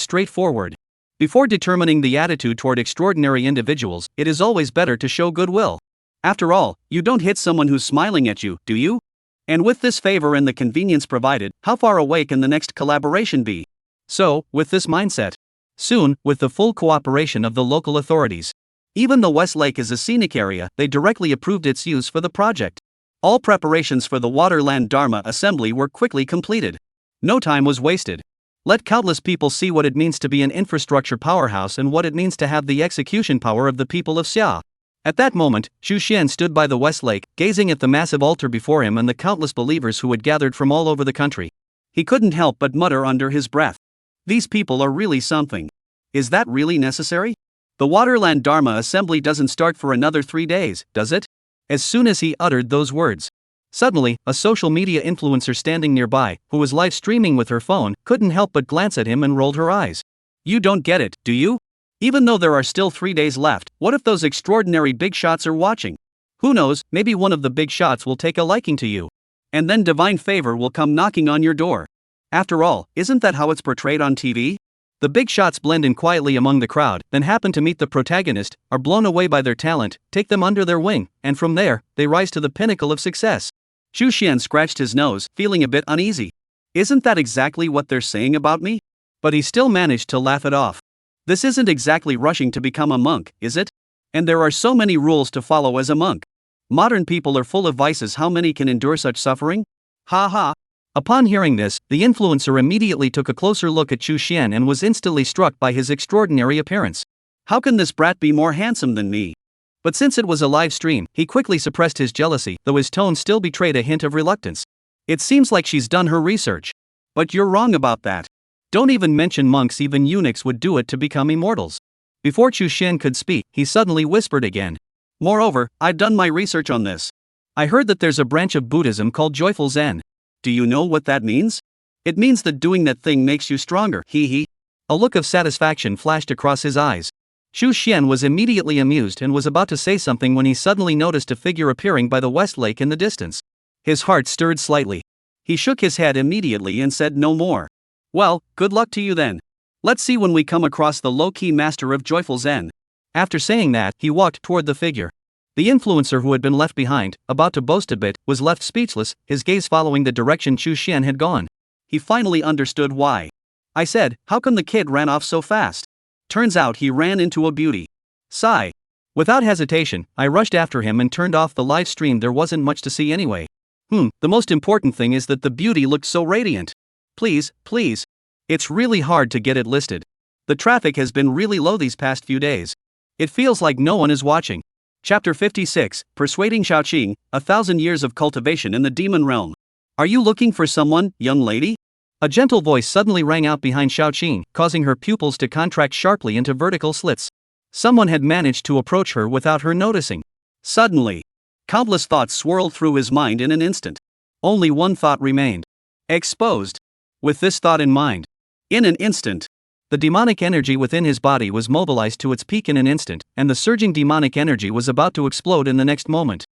straightforward. Before determining the attitude toward extraordinary individuals, it is always better to show goodwill. After all, you don't hit someone who's smiling at you, do you? And with this favor and the convenience provided, how far away can the next collaboration be? So, with this mindset, soon, with the full cooperation of the local authorities, even though West Lake is a scenic area, they directly approved its use for the project. All preparations for the Waterland Dharma Assembly were quickly completed. No time was wasted. Let countless people see what it means to be an infrastructure powerhouse and what it means to have the execution power of the people of Xia. At that moment, Xu Xian stood by the West Lake, gazing at the massive altar before him and the countless believers who had gathered from all over the country. He couldn't help but mutter under his breath, "These people are really something. Is that really necessary? The Waterland Dharma Assembly doesn't start for another 3 days, does it?" As soon as he uttered those words, suddenly, a social media influencer standing nearby, who was live streaming with her phone, couldn't help but glance at him and rolled her eyes. "You don't get it, do you? Even though there are still 3 days left, what if those extraordinary big shots are watching? Who knows, maybe one of the big shots will take a liking to you. And then divine favor will come knocking on your door. After all, isn't that how it's portrayed on TV? The big shots blend in quietly among the crowd, then happen to meet the protagonist, are blown away by their talent, take them under their wing, and from there, they rise to the pinnacle of success." Xu Xian scratched his nose, feeling a bit uneasy. Isn't that exactly what they're saying about me? But he still managed to laugh it off. This isn't exactly rushing to become a monk, is it? And there are so many rules to follow as a monk. Modern people are full of vices, how many can endure such suffering? Ha ha. Upon hearing this, the influencer immediately took a closer look at Xu Xian and was instantly struck by his extraordinary appearance. How can this brat be more handsome than me? But since it was a live stream, he quickly suppressed his jealousy, though his tone still betrayed a hint of reluctance. It seems like she's done her research. But you're wrong about that. Don't even mention monks, even eunuchs would do it to become immortals. Before Xu Xian could speak, he suddenly whispered again. Moreover, I've done my research on this. I heard that there's a branch of Buddhism called Joyful Zen. Do you know what that means? It means that doing that thing makes you stronger, hee hee. A look of satisfaction flashed across his eyes. Xu Xian was immediately amused and was about to say something when he suddenly noticed a figure appearing by the West Lake in the distance. His heart stirred slightly. He shook his head immediately and said no more. Well, good luck to you then. Let's see when we come across the low-key master of Joyful Zen. After saying that, he walked toward the figure. The influencer, who had been left behind, about to boast a bit, was left speechless, his gaze following the direction Xu Xian had gone. He finally understood why. I said, how come the kid ran off so fast? Turns out he ran into a beauty. Sigh. Without hesitation, I rushed after him and turned off the live stream. There wasn't much to see anyway. The most important thing is that the beauty looked so radiant. Please. It's really hard to get it listed. The traffic has been really low these past few days. It feels like no one is watching. Chapter 56, Persuading Shaoqing, 1,000 Years of Cultivation in the Demon Realm. Are you looking for someone, young lady? A gentle voice suddenly rang out behind Shaoqing, causing her pupils to contract sharply into vertical slits. Someone had managed to approach her without her noticing. Suddenly, countless thoughts swirled through his mind in an instant. Only one thought remained. Exposed. With this thought in mind, in an instant, the demonic energy within his body was mobilized to its peak in an instant, and the surging demonic energy was about to explode in the next moment.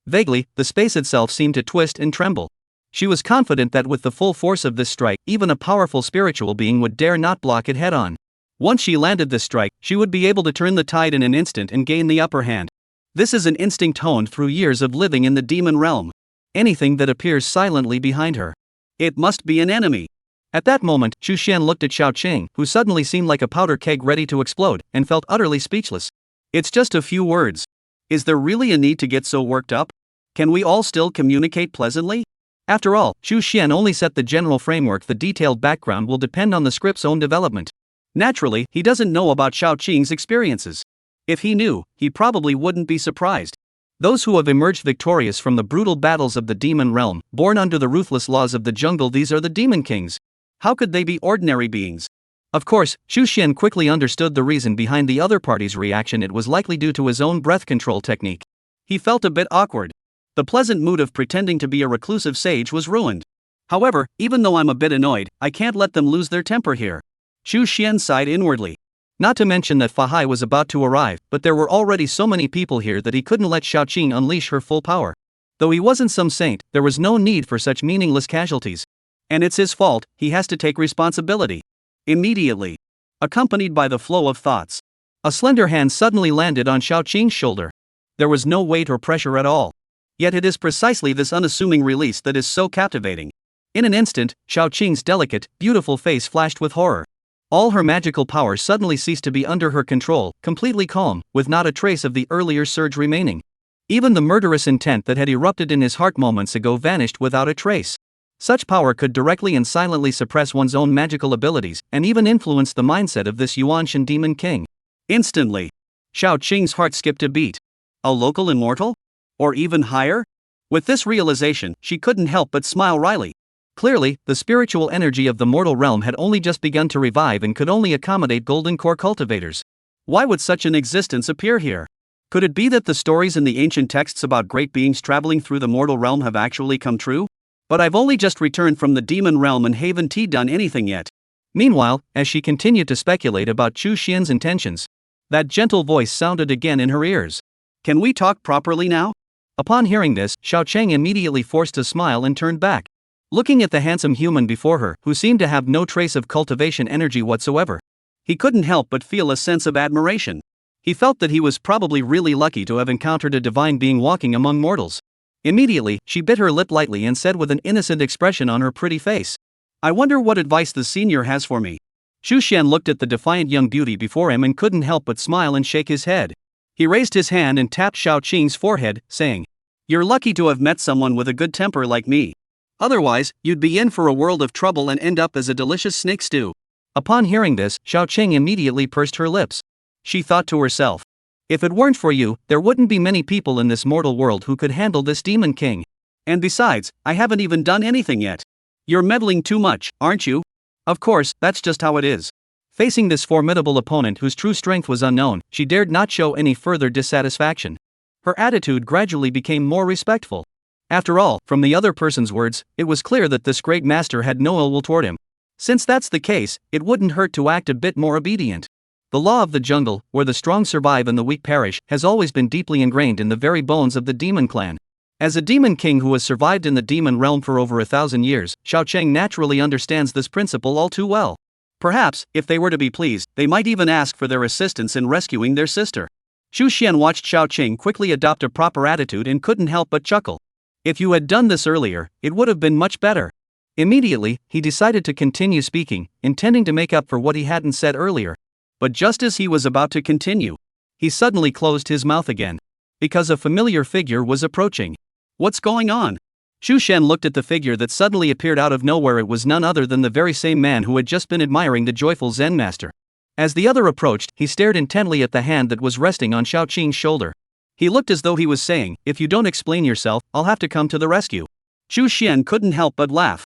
Vaguely, the space itself seemed to twist and tremble. She was confident that with the full force of this strike, even a powerful spiritual being would dare not block it head-on. Once she landed this strike, she would be able to turn the tide in an instant and gain the upper hand. This is an instinct honed through years of living in the demon realm. Anything that appears silently behind her, it must be an enemy. At that moment, Xu Xian looked at Xiao Qing, who suddenly seemed like a powder keg ready to explode, and felt utterly speechless. It's just a few words. Is there really a need to get so worked up? Can we all still communicate pleasantly? After all, Xu Xian only set the general framework. The detailed background will depend on the script's own development. Naturally, he doesn't know about Xiao Qing's experiences. If he knew, he probably wouldn't be surprised. Those who have emerged victorious from the brutal battles of the demon realm, born under the ruthless laws of the jungle, these are the demon kings. How could they be ordinary beings? Of course, Xu Xian quickly understood the reason behind the other party's reaction. It was likely due to his own breath control technique. He felt a bit awkward. The pleasant mood of pretending to be a reclusive sage was ruined. However, even though I'm a bit annoyed, I can't let them lose their temper here. Xu Xian sighed inwardly. Not to mention that Fahai was about to arrive, but there were already so many people here that he couldn't let Xiao Qing unleash her full power. Though he wasn't some saint, there was no need for such meaningless casualties. And it's his fault, he has to take responsibility. Immediately. Accompanied by the flow of thoughts, a slender hand suddenly landed on Xiao Qing's shoulder. There was no weight or pressure at all. Yet it is precisely this unassuming release that is so captivating. In an instant, Xiao Qing's delicate, beautiful face flashed with horror. All her magical power suddenly ceased to be under her control, completely calm, with not a trace of the earlier surge remaining. Even the murderous intent that had erupted in his heart moments ago vanished without a trace. Such power could directly and silently suppress one's own magical abilities, and even influence the mindset of this Yuanshan demon king. Instantly, Xiao Qing's heart skipped a beat. A local immortal? Or even higher? With this realization, she couldn't help but smile wryly. Clearly, the spiritual energy of the mortal realm had only just begun to revive and could only accommodate golden core cultivators. Why would such an existence appear here? Could it be that the stories in the ancient texts about great beings traveling through the mortal realm have actually come true? But I've only just returned from the demon realm and haven't done anything yet. Meanwhile, as she continued to speculate about Xu Xian's intentions, that gentle voice sounded again in her ears. Can we talk properly now? Upon hearing this, Xiao Qing immediately forced a smile and turned back. Looking at the handsome human before her, who seemed to have no trace of cultivation energy whatsoever, he couldn't help but feel a sense of admiration. He felt that he was probably really lucky to have encountered a divine being walking among mortals. Immediately, she bit her lip lightly and said with an innocent expression on her pretty face, I wonder what advice the senior has for me. Xu Xian looked at the defiant young beauty before him and couldn't help but smile and shake his head. He raised his hand and tapped Xiao Qing's forehead, saying, You're lucky to have met someone with a good temper like me. Otherwise, you'd be in for a world of trouble and end up as a delicious snake stew. Upon hearing this, Xiao Qing immediately pursed her lips. She thought to herself, if it weren't for you, there wouldn't be many people in this mortal world who could handle this demon king. And besides, I haven't even done anything yet. You're meddling too much, aren't you? Of course, that's just how it is. Facing this formidable opponent whose true strength was unknown, she dared not show any further dissatisfaction. Her attitude gradually became more respectful. After all, from the other person's words, it was clear that this great master had no ill will toward him. Since that's the case, it wouldn't hurt to act a bit more obedient. The law of the jungle, where the strong survive and the weak perish, has always been deeply ingrained in the very bones of the demon clan. As a demon king who has survived in the demon realm for over 1,000 years, Xiao Qing naturally understands this principle all too well. Perhaps, if they were to be pleased, they might even ask for their assistance in rescuing their sister. Xu Xian watched Xiao Qing quickly adopt a proper attitude and couldn't help but chuckle. If you had done this earlier, it would have been much better. Immediately, he decided to continue speaking, intending to make up for what he hadn't said earlier. But just as he was about to continue, he suddenly closed his mouth again. Because a familiar figure was approaching. What's going on? Xu Xian looked at the figure that suddenly appeared out of nowhere. It was none other than the very same man who had just been admiring the joyful Zen master. As the other approached, he stared intently at the hand that was resting on Xiao Qing's shoulder. He looked as though he was saying, if you don't explain yourself, I'll have to come to the rescue. Xu Xian couldn't help but laugh.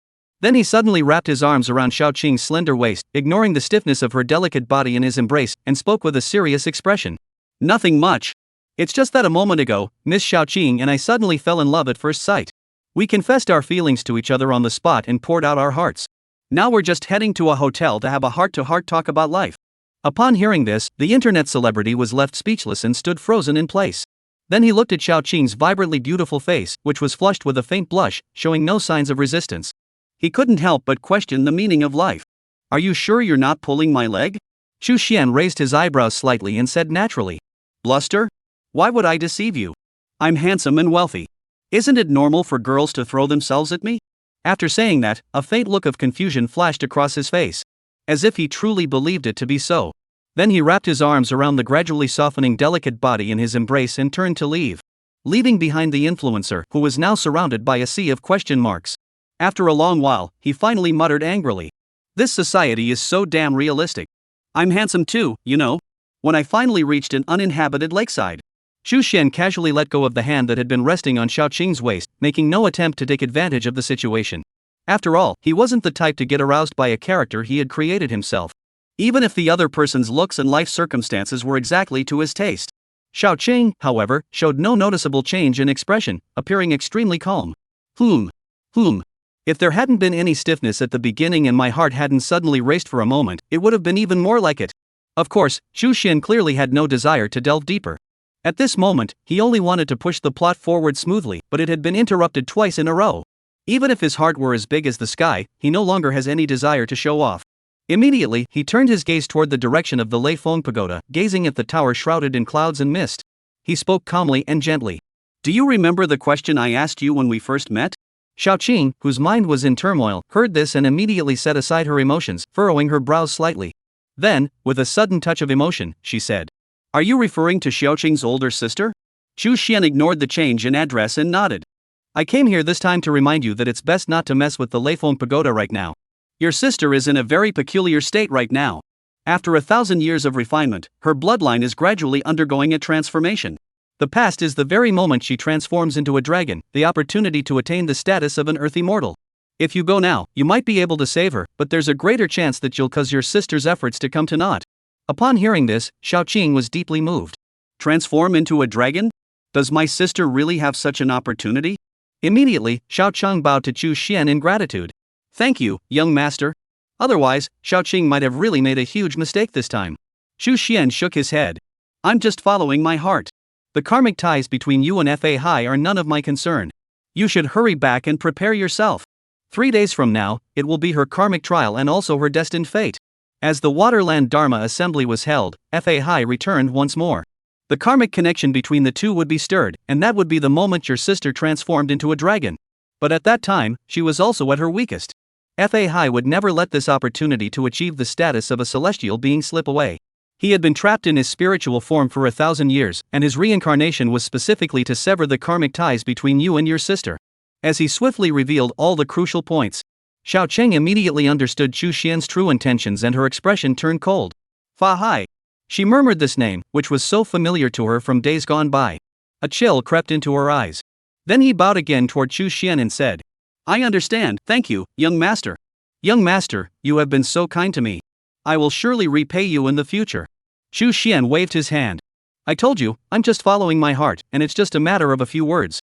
Then he suddenly wrapped his arms around Xiao Qing's slender waist, ignoring the stiffness of her delicate body in his embrace, and spoke with a serious expression. Nothing much. It's just that a moment ago, Miss Xiao Qing and I suddenly fell in love at first sight. We confessed our feelings to each other on the spot and poured out our hearts. Now we're just heading to a hotel to have a heart-to-heart talk about life. Upon hearing this, the internet celebrity was left speechless and stood frozen in place. Then he looked at Xiao Qing's vibrantly beautiful face, which was flushed with a faint blush, showing no signs of resistance. He couldn't help but question the meaning of life. Are you sure you're not pulling my leg? Xu Xian raised his eyebrows slightly and said naturally. Bluster? Why would I deceive you? I'm handsome and wealthy. Isn't it normal for girls to throw themselves at me? After saying that, a faint look of confusion flashed across his face. As if he truly believed it to be so. Then he wrapped his arms around the gradually softening delicate body in his embrace and turned to leave. Leaving behind the influencer, who was now surrounded by a sea of question marks. After a long while, he finally muttered angrily. This society is so damn realistic. I'm handsome too, you know. When I finally reached an uninhabited lakeside. Xu Xian casually let go of the hand that had been resting on Xiao Qing's waist, making no attempt to take advantage of the situation. After all, he wasn't the type to get aroused by a character he had created himself. Even if the other person's looks and life circumstances were exactly to his taste. Xiao Qing, however, showed no noticeable change in expression, appearing extremely calm. If there hadn't been any stiffness at the beginning and my heart hadn't suddenly raced for a moment, it would have been even more like it. Of course, Xu Xian clearly had no desire to delve deeper. At this moment, he only wanted to push the plot forward smoothly, but it had been interrupted twice in a row. Even if his heart were as big as the sky, he no longer has any desire to show off. Immediately, he turned his gaze toward the direction of the Lei Feng Pagoda, gazing at the tower shrouded in clouds and mist. He spoke calmly and gently. Do you remember the question I asked you when we first met? Xiao Qing, whose mind was in turmoil, heard this and immediately set aside her emotions, furrowing her brows slightly. Then, with a sudden touch of emotion, she said. Are you referring to Xiao Qing's older sister? Xu Xian ignored the change in address and nodded. I came here this time to remind you that it's best not to mess with the Lei Feng Pagoda right now. Your sister is in a very peculiar state right now. After 1,000 years of refinement, her bloodline is gradually undergoing a transformation. The past is the very moment she transforms into a dragon, the opportunity to attain the status of an earth immortal. If you go now, you might be able to save her, but there's a greater chance that you'll cause your sister's efforts to come to naught. Upon hearing this, Xiao Qing was deeply moved. Transform into a dragon? Does my sister really have such an opportunity? Immediately, Xiao Qing bowed to Xu Xian in gratitude. Thank you, young master. Otherwise, Xiao Qing might have really made a huge mistake this time. Xu Xian shook his head. I'm just following my heart. The karmic ties between you and Fahai are none of my concern. You should hurry back and prepare yourself. 3 days from now, it will be her karmic trial and also her destined fate. As the Waterland Dharma assembly was held, Fahai returned once more. The karmic connection between the two would be stirred, and that would be the moment your sister transformed into a dragon. But at that time, she was also at her weakest. Fahai would never let this opportunity to achieve the status of a celestial being slip away. He had been trapped in his spiritual form for 1,000 years, and his reincarnation was specifically to sever the karmic ties between you and your sister. As he swiftly revealed all the crucial points, Xiao Qing immediately understood Xu Xian's true intentions and her expression turned cold. Fahai. She murmured this name, which was so familiar to her from days gone by. A chill crept into her eyes. Then he bowed again toward Xu Xian and said, I understand, thank you, young master. Young master, you have been so kind to me. I will surely repay you in the future. Xu Xian waved his hand. I told you, I'm just following my heart, and it's just a matter of a few words.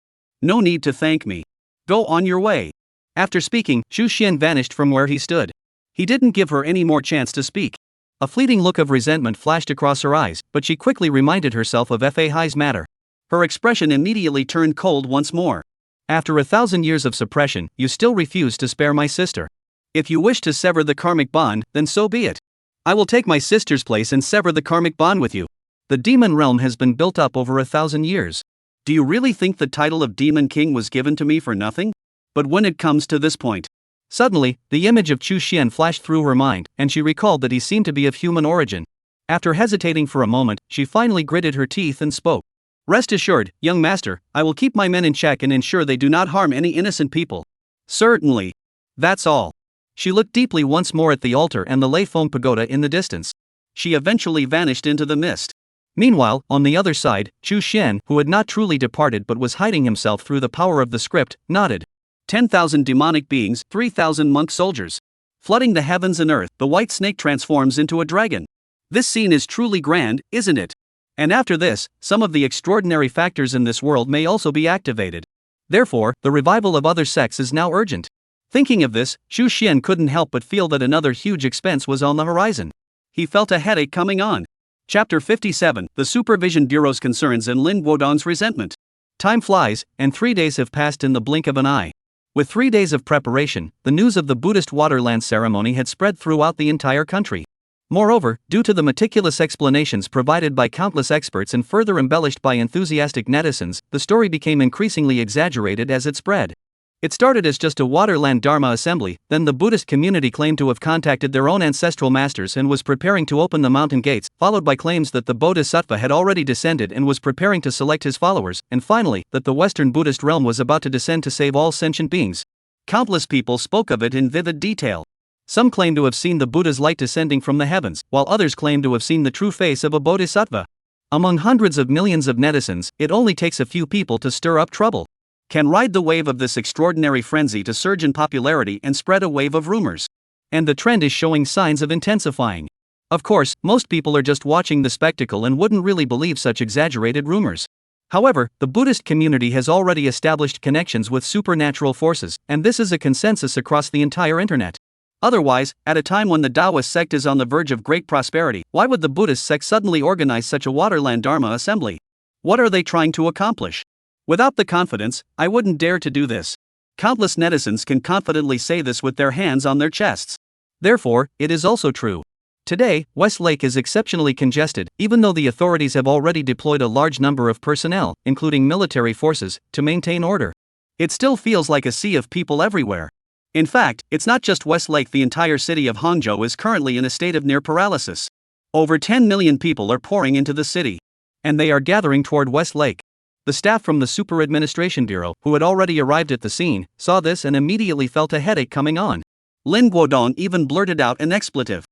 No need to thank me. Go on your way. After speaking, Xu Xian vanished from where he stood. He didn't give her any more chance to speak. A fleeting look of resentment flashed across her eyes, but she quickly reminded herself of Fahai's matter. Her expression immediately turned cold once more. After 1,000 years of suppression, you still refuse to spare my sister. If you wish to sever the karmic bond, then so be it. I will take my sister's place and sever the karmic bond with you. The demon realm has been built up over 1,000 years. Do you really think the title of Demon King was given to me for nothing? But when it comes to this point. Suddenly, the image of Xu Xian flashed through her mind, and she recalled that he seemed to be of human origin. After hesitating for a moment, she finally gritted her teeth and spoke. Rest assured, young master, I will keep my men in check and ensure they do not harm any innocent people. Certainly. That's all. She looked deeply once more at the altar and the Lei Feng Pagoda in the distance. She eventually vanished into the mist. Meanwhile, on the other side, Xu Xian, who had not truly departed but was hiding himself through the power of the script, nodded. 10,000 demonic beings, 3,000 monk soldiers. Flooding the heavens and earth, the white snake transforms into a dragon. This scene is truly grand, isn't it? And after this, some of the extraordinary factors in this world may also be activated. Therefore, the revival of other sects is now urgent. Thinking of this, Xu Xian couldn't help but feel that another huge expense was on the horizon. He felt a headache coming on. Chapter 57, The Supervision Bureau's Concerns and Lin Guodong's Resentment. Time flies, and 3 days have passed in the blink of an eye. With 3 days of preparation, the news of the Buddhist waterland ceremony had spread throughout the entire country. Moreover, due to the meticulous explanations provided by countless experts and further embellished by enthusiastic netizens, the story became increasingly exaggerated as it spread. It started as just a waterland Dharma assembly, then the Buddhist community claimed to have contacted their own ancestral masters and was preparing to open the mountain gates, followed by claims that the Bodhisattva had already descended and was preparing to select his followers, and finally, that the Western Buddhist realm was about to descend to save all sentient beings. Countless people spoke of it in vivid detail. Some claimed to have seen the Buddha's light descending from the heavens, while others claimed to have seen the true face of a Bodhisattva. Among hundreds of millions of netizens, it only takes a few people to stir up trouble. Can ride the wave of this extraordinary frenzy to surge in popularity and spread a wave of rumors. And the trend is showing signs of intensifying. Of course, most people are just watching the spectacle and wouldn't really believe such exaggerated rumors. However, the Buddhist community has already established connections with supernatural forces, and this is a consensus across the entire internet. Otherwise, at a time when the Daoist sect is on the verge of great prosperity, why would the Buddhist sect suddenly organize such a waterland Dharma assembly? What are they trying to accomplish? Without the confidence, I wouldn't dare to do this. Countless netizens can confidently say this with their hands on their chests. Therefore, it is also true. Today, Westlake is exceptionally congested, even though the authorities have already deployed a large number of personnel, including military forces, to maintain order. It still feels like a sea of people everywhere. In fact, it's not just Westlake, the entire city of Hangzhou is currently in a state of near paralysis. Over 10 million people are pouring into the city. And they are gathering toward Westlake. The staff from the Super Administration Bureau, who had already arrived at the scene, saw this and immediately felt a headache coming on. Lin Guodong even blurted out an expletive.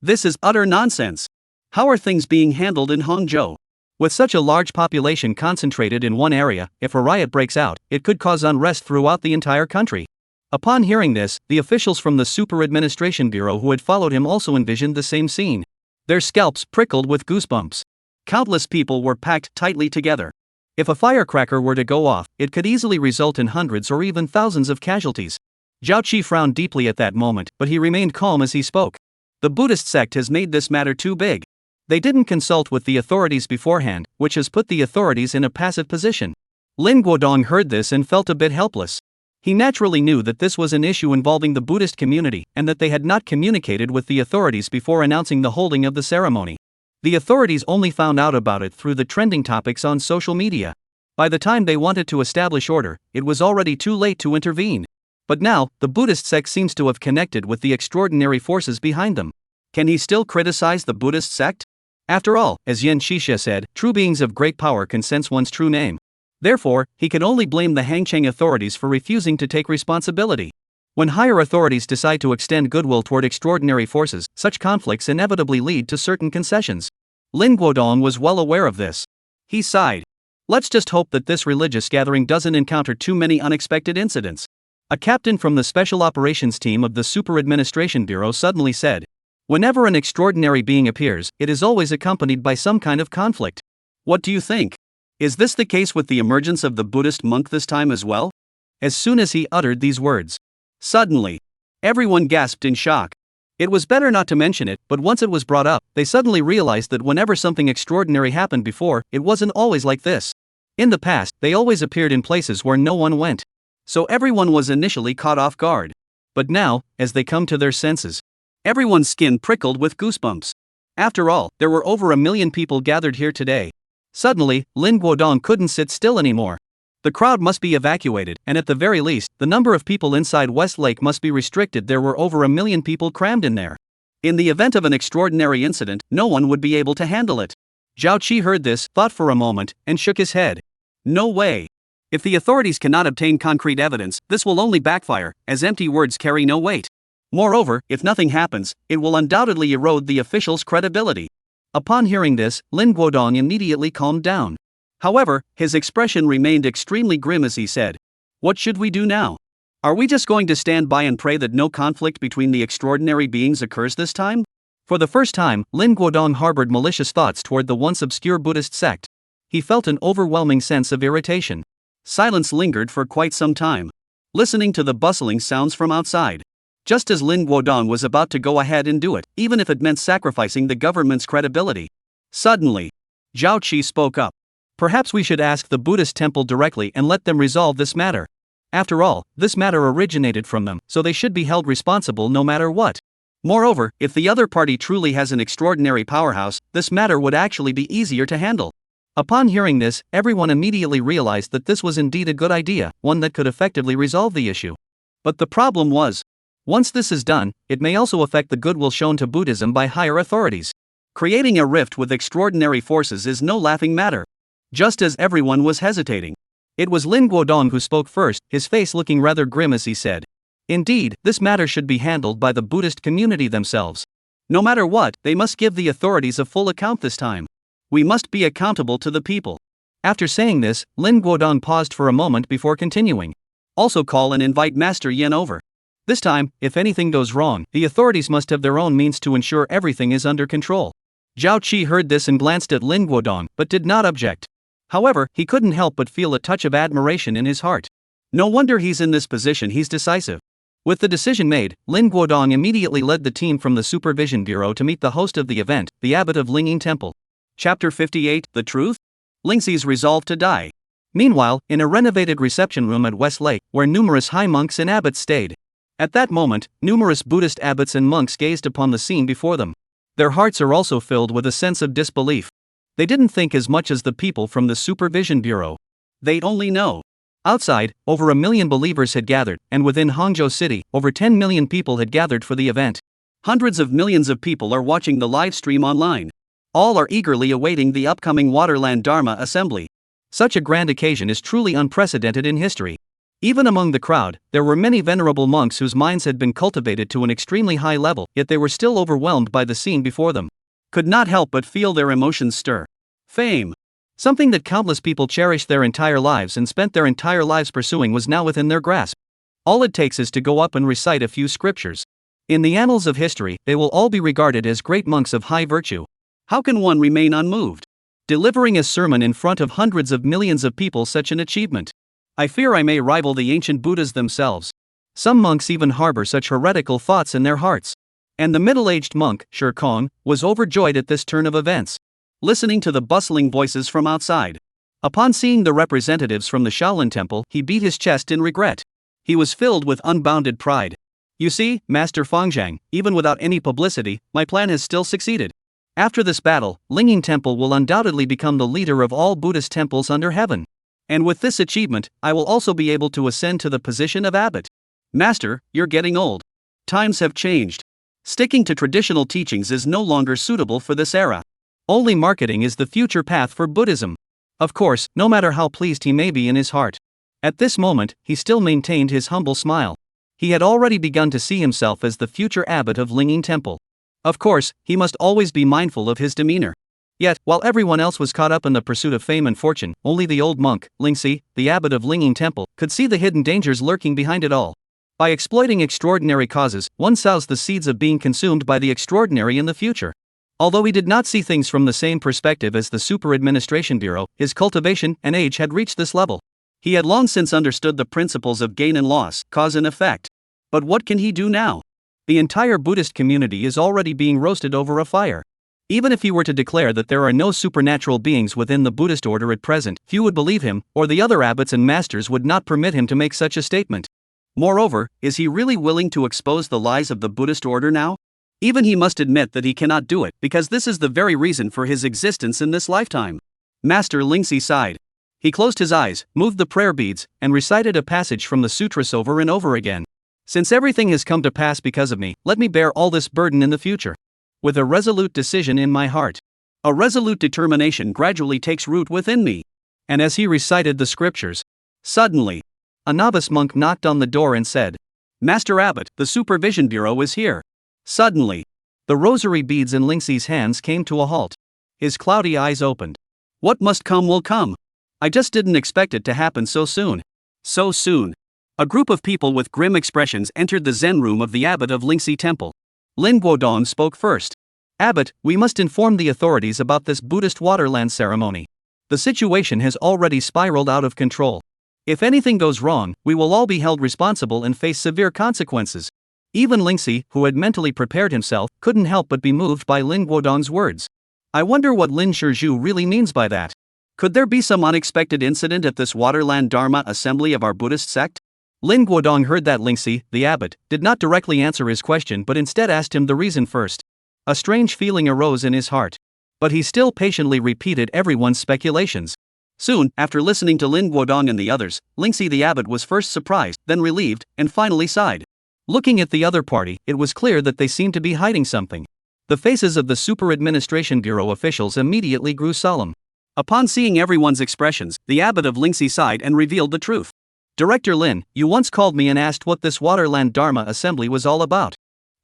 This is utter nonsense. How are things being handled in Hangzhou? With such a large population concentrated in one area, if a riot breaks out, it could cause unrest throughout the entire country. Upon hearing this, the officials from the Super Administration Bureau who had followed him also envisioned the same scene. Their scalps prickled with goosebumps. Countless people were packed tightly together. If a firecracker were to go off, it could easily result in hundreds or even thousands of casualties. Zhao Qi frowned deeply at that moment, but he remained calm as he spoke. The Buddhist sect has made this matter too big. They didn't consult with the authorities beforehand, which has put the authorities in a passive position. Lin Guodong heard this and felt a bit helpless. He naturally knew that this was an issue involving the Buddhist community, and that they had not communicated with the authorities before announcing the holding of the ceremony. The authorities only found out about it through the trending topics on social media. By the time they wanted to establish order, it was already too late to intervene. But now, the Buddhist sect seems to have connected with the extraordinary forces behind them. Can he still criticize the Buddhist sect? After all, as Yen Shisha said, true beings of great power can sense one's true name. Therefore, he can only blame the Hangcheng authorities for refusing to take responsibility. When higher authorities decide to extend goodwill toward extraordinary forces, such conflicts inevitably lead to certain concessions. Lin Guodong was well aware of this. He sighed. Let's just hope that this religious gathering doesn't encounter too many unexpected incidents. A captain from the Special Operations Team of the Super Administration Bureau suddenly said, whenever an extraordinary being appears, it is always accompanied by some kind of conflict. What do you think? Is this the case with the emergence of the Buddhist monk this time as well? As soon as he uttered these words, suddenly, everyone gasped in shock. It was better not to mention it, but once it was brought up, they suddenly realized that whenever something extraordinary happened before, it wasn't always like this. In the past, they always appeared in places where no one went. So everyone was initially caught off guard. But now, as they come to their senses, everyone's skin prickled with goosebumps. After all, there were over 1 million people gathered here today. Suddenly, Lin Guodong couldn't sit still anymore. The crowd must be evacuated, and at the very least, the number of people inside Westlake must be restricted. There were over 1 million people crammed in there. In the event of an extraordinary incident, no one would be able to handle it. Zhao Qi heard this, thought for a moment, and shook his head. No way. If the authorities cannot obtain concrete evidence, this will only backfire, as empty words carry no weight. Moreover, if nothing happens, it will undoubtedly erode the officials' credibility. Upon hearing this, Lin Guodong immediately calmed down. However, his expression remained extremely grim as he said, what should we do now? Are we just going to stand by and pray that no conflict between the extraordinary beings occurs this time? For the first time, Lin Guodong harbored malicious thoughts toward the once obscure Buddhist sect. He felt an overwhelming sense of irritation. Silence lingered for quite some time, listening to the bustling sounds from outside. Just as Lin Guodong was about to go ahead and do it, even if it meant sacrificing the government's credibility. Suddenly, Zhao Qi spoke up. Perhaps we should ask the Buddhist temple directly and let them resolve this matter. After all, this matter originated from them, so they should be held responsible no matter what. Moreover, if the other party truly has an extraordinary powerhouse, this matter would actually be easier to handle. Upon hearing this, everyone immediately realized that this was indeed a good idea, one that could effectively resolve the issue. But the problem was, once this is done, it may also affect the goodwill shown to Buddhism by higher authorities. Creating a rift with extraordinary forces is no laughing matter. Just as everyone was hesitating, it was Lin Guodong who spoke first, his face looking rather grim as he said, "Indeed, this matter should be handled by the Buddhist community themselves. No matter what, they must give the authorities a full account this time. We must be accountable to the people." After saying this, Lin Guodong paused for a moment before continuing. "Also call and invite Master Yin over. This time, if anything goes wrong, the authorities must have their own means to ensure everything is under control." Zhao Qi heard this and glanced at Lin Guodong, but did not object. However, he couldn't help but feel a touch of admiration in his heart. No wonder he's in this position, he's decisive. With the decision made, Lin Guodong immediately led the team from the Supervision Bureau to meet the host of the event, the abbot of Lingyin Temple. Chapter 58, The Truth? Lingxi's resolve to die. Meanwhile, in a renovated reception room at West Lake, where numerous high monks and abbots stayed. At that moment, numerous Buddhist abbots and monks gazed upon the scene before them. Their hearts are also filled with a sense of disbelief. They didn't think as much as the people from the Supervision Bureau. They'd only know. Outside, over 1 million believers had gathered, and within Hangzhou City, over 10 million people had gathered for the event. Hundreds of millions of people are watching the live stream online. All are eagerly awaiting the upcoming Waterland Dharma Assembly. Such a grand occasion is truly unprecedented in history. Even among the crowd, there were many venerable monks whose minds had been cultivated to an extremely high level, yet they were still overwhelmed by the scene before them. Could not help but feel their emotions stir. Fame. Something that countless people cherished their entire lives and spent their entire lives pursuing was now within their grasp. All it takes is to go up and recite a few scriptures. In the annals of history, they will all be regarded as great monks of high virtue. How can one remain unmoved? Delivering a sermon in front of hundreds of millions of people, such an achievement. I fear I may rival the ancient Buddhas themselves. Some monks even harbor such heretical thoughts in their hearts. And the middle-aged monk, Shi Kong, was overjoyed at this turn of events. Listening to the bustling voices from outside. Upon seeing the representatives from the Shaolin Temple, he beat his chest in regret. He was filled with unbounded pride. "You see, Master Fangzhang, even without any publicity, my plan has still succeeded. After this battle, Lingyin Temple will undoubtedly become the leader of all Buddhist temples under heaven. And with this achievement, I will also be able to ascend to the position of abbot. Master, you're getting old. Times have changed. Sticking to traditional teachings is no longer suitable for this era. Only marketing is the future path for Buddhism." Of course, no matter how pleased he may be in his heart, at this moment, he still maintained his humble smile. He had already begun to see himself as the future abbot of Lingyin Temple. Of course, he must always be mindful of his demeanor. Yet, while everyone else was caught up in the pursuit of fame and fortune, only the old monk, Lingxi, the abbot of Lingyin Temple, could see the hidden dangers lurking behind it all. By exploiting extraordinary causes, one sows the seeds of being consumed by the extraordinary in the future. Although he did not see things from the same perspective as the Super Administration Bureau, his cultivation and age had reached this level. He had long since understood the principles of gain and loss, cause and effect. But what can he do now? The entire Buddhist community is already being roasted over a fire. Even if he were to declare that there are no supernatural beings within the Buddhist order at present, few would believe him, or the other abbots and masters would not permit him to make such a statement. Moreover, is he really willing to expose the lies of the Buddhist order now? Even he must admit that he cannot do it, because this is the very reason for his existence in this lifetime. Master Lingxi sighed. He closed his eyes, moved the prayer beads, and recited a passage from the sutras over and over again. "Since everything has come to pass because of me, let me bear all this burden in the future. With a resolute decision in my heart. A resolute determination gradually takes root within me." And as he recited the scriptures, suddenly, a novice monk knocked on the door and said, "Master Abbot, the Supervision Bureau is here." Suddenly, the rosary beads in Lingxi's hands came to a halt. His cloudy eyes opened. "What must come will come. I just didn't expect it to happen so soon." So soon. A group of people with grim expressions entered the Zen room of the abbot of Lingxi Temple. Lin Guodong spoke first. "Abbot, we must inform the authorities about this Buddhist waterland ceremony. The situation has already spiraled out of control. If anything goes wrong, we will all be held responsible and face severe consequences." Even Lingxi, who had mentally prepared himself, couldn't help but be moved by Lin Guodong's words. I wonder what Lin Shizhu really means by that. Could there be some unexpected incident at this Waterland Dharma assembly of our Buddhist sect? Lin Guodong heard that Lingxi, the abbot, did not directly answer his question but instead asked him the reason first. A strange feeling arose in his heart. But he still patiently repeated everyone's speculations. Soon, after listening to Lin Guodong and the others, Lingxi the abbot was first surprised, then relieved, and finally sighed. Looking at the other party, it was clear that they seemed to be hiding something. The faces of the Super Administration Bureau officials immediately grew solemn. Upon seeing everyone's expressions, the abbot of Lingxi sighed and revealed the truth. Director Lin, you once called me and asked what this Waterland Dharma assembly was all about.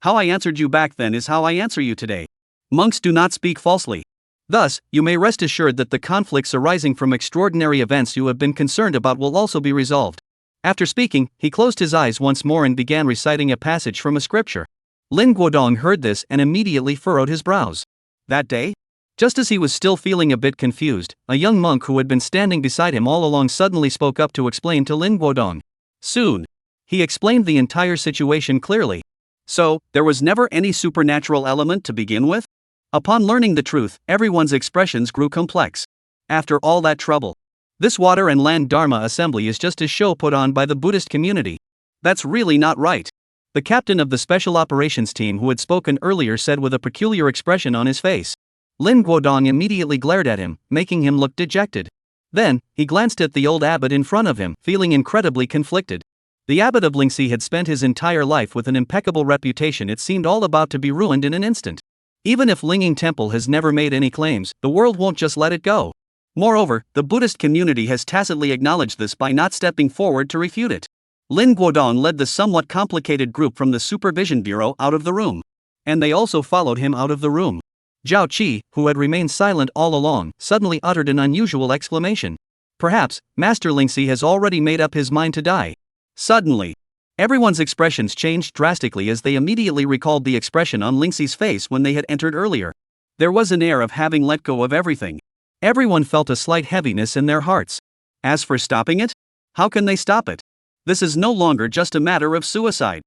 How I answered you back then is how I answer you today. Monks do not speak falsely. Thus, you may rest assured that the conflicts arising from extraordinary events you have been concerned about will also be resolved. After speaking, he closed his eyes once more and began reciting a passage from a scripture. Lin Guodong heard this and immediately furrowed his brows. That day? Just as he was still feeling a bit confused, a young monk who had been standing beside him all along suddenly spoke up to explain to Lin Guodong. Soon, he explained the entire situation clearly. So, there was never any supernatural element to begin with? Upon learning the truth, everyone's expressions grew complex. After all that trouble, this Water and Land Dharma assembly is just a show put on by the Buddhist community. That's really not right. The captain of the special operations team who had spoken earlier said with a peculiar expression on his face. Lin Guodong immediately glared at him, making him look dejected. Then, he glanced at the old abbot in front of him, feeling incredibly conflicted. The abbot of Lingxi had spent his entire life with an impeccable reputation. It seemed all about to be ruined in an instant. Even if Linging Temple has never made any claims, the world won't just let it go. Moreover, the Buddhist community has tacitly acknowledged this by not stepping forward to refute it. Lin Guodong led the somewhat complicated group from the Supervision Bureau out of the room. And they also followed him out of the room. Zhao Qi, who had remained silent all along, suddenly uttered an unusual exclamation. Perhaps, Master Lingxi has already made up his mind to die. Suddenly, everyone's expressions changed drastically as they immediately recalled the expression on Lingxi's face when they had entered earlier. There was an air of having let go of everything. Everyone felt a slight heaviness in their hearts. As for stopping it? How can they stop it? This is no longer just a matter of suicide.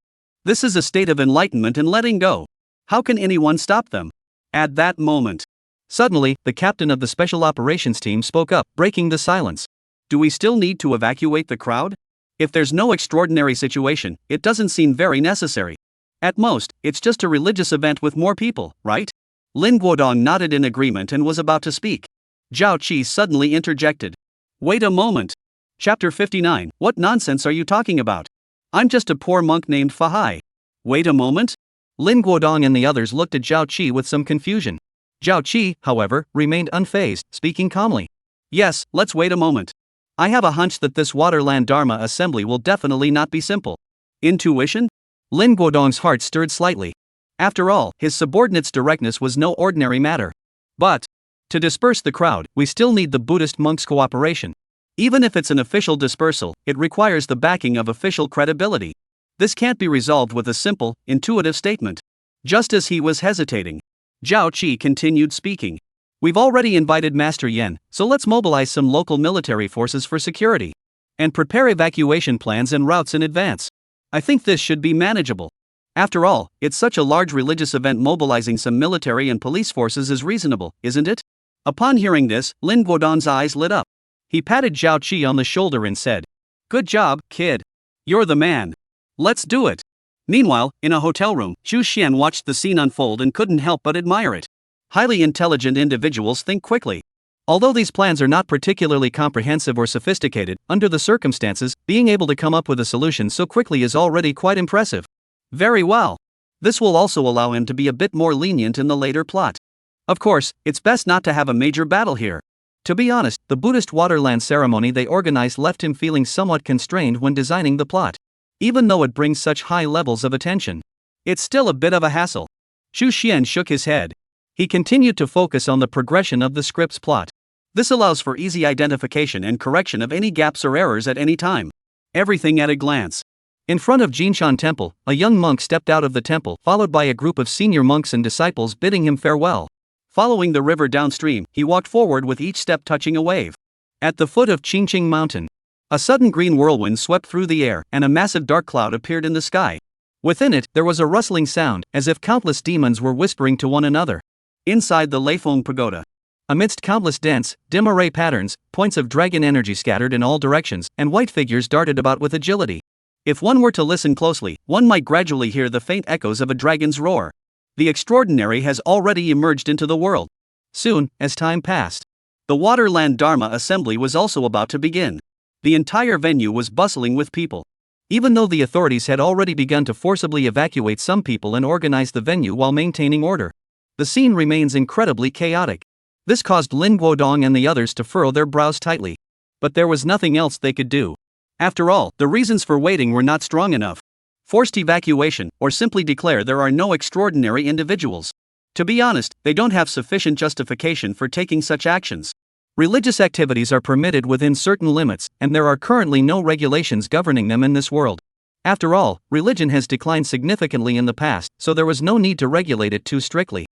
This is a state of enlightenment and letting go. How can anyone stop them? At that moment, suddenly, the captain of the special operations team spoke up, breaking the silence. Do we still need to evacuate the crowd? If there's no extraordinary situation, it doesn't seem very necessary. At most, it's just a religious event with more people, right? Lin Guodong nodded in agreement and was about to speak. Zhao Qi suddenly interjected. Wait a moment. Chapter 59, what nonsense are you talking about? I'm just a poor monk named Fahai. Wait a moment? Lin Guodong and the others looked at Zhao Qi with some confusion. Zhao Qi, however, remained unfazed, speaking calmly. Yes, let's wait a moment. I have a hunch that this Waterland Dharma assembly will definitely not be simple. Intuition? Lin Guodong's heart stirred slightly. After all, his subordinate's directness was no ordinary matter. But, to disperse the crowd, we still need the Buddhist monks' cooperation. Even if it's an official dispersal, it requires the backing of official credibility. This can't be resolved with a simple, intuitive statement. Just as he was hesitating, Zhao Qi continued speaking. We've already invited Master Yen, so let's mobilize some local military forces for security. And prepare evacuation plans and routes in advance. I think this should be manageable. After all, it's such a large religious event, mobilizing some military and police forces is reasonable, isn't it? Upon hearing this, Lin Guodong's eyes lit up. He patted Zhao Qi on the shoulder and said, Good job, kid. You're the man. Let's do it. Meanwhile, in a hotel room, Xu Xian watched the scene unfold and couldn't help but admire it. Highly intelligent individuals think quickly. Although these plans are not particularly comprehensive or sophisticated, under the circumstances, being able to come up with a solution so quickly is already quite impressive. Very well. This will also allow him to be a bit more lenient in the later plot. Of course, it's best not to have a major battle here. To be honest, the Buddhist Waterland ceremony they organized left him feeling somewhat constrained when designing the plot. Even though it brings such high levels of attention, it's still a bit of a hassle. Xu Xian shook his head. He continued to focus on the progression of the script's plot. This allows for easy identification and correction of any gaps or errors at any time. Everything at a glance. In front of Jinshan Temple, a young monk stepped out of the temple, followed by a group of senior monks and disciples bidding him farewell. Following the river downstream, he walked forward with each step touching a wave. At the foot of Qingqing Mountain, a sudden green whirlwind swept through the air, and a massive dark cloud appeared in the sky. Within it, there was a rustling sound, as if countless demons were whispering to one another. inside the Leifeng Pagoda. Amidst countless dense, dim array patterns, points of dragon energy scattered in all directions, and white figures darted about with agility. If one were to listen closely, one might gradually hear the faint echoes of a dragon's roar. The extraordinary has already emerged into the world. Soon, as time passed, the Waterland Dharma Assembly was also about to begin. The entire venue was bustling with people. Even though the authorities had already begun to forcibly evacuate some people and organize the venue while maintaining order, the scene remains incredibly chaotic. This caused Lin Guodong and the others to furrow their brows tightly. But there was nothing else they could do. After all, the reasons for waiting were not strong enough. Forced evacuation, or simply declare there are no extraordinary individuals. To be honest, they don't have sufficient justification for taking such actions. Religious activities are permitted within certain limits, and there are currently no regulations governing them in this world. After all, religion has declined significantly in the past, so there was no need to regulate it too strictly.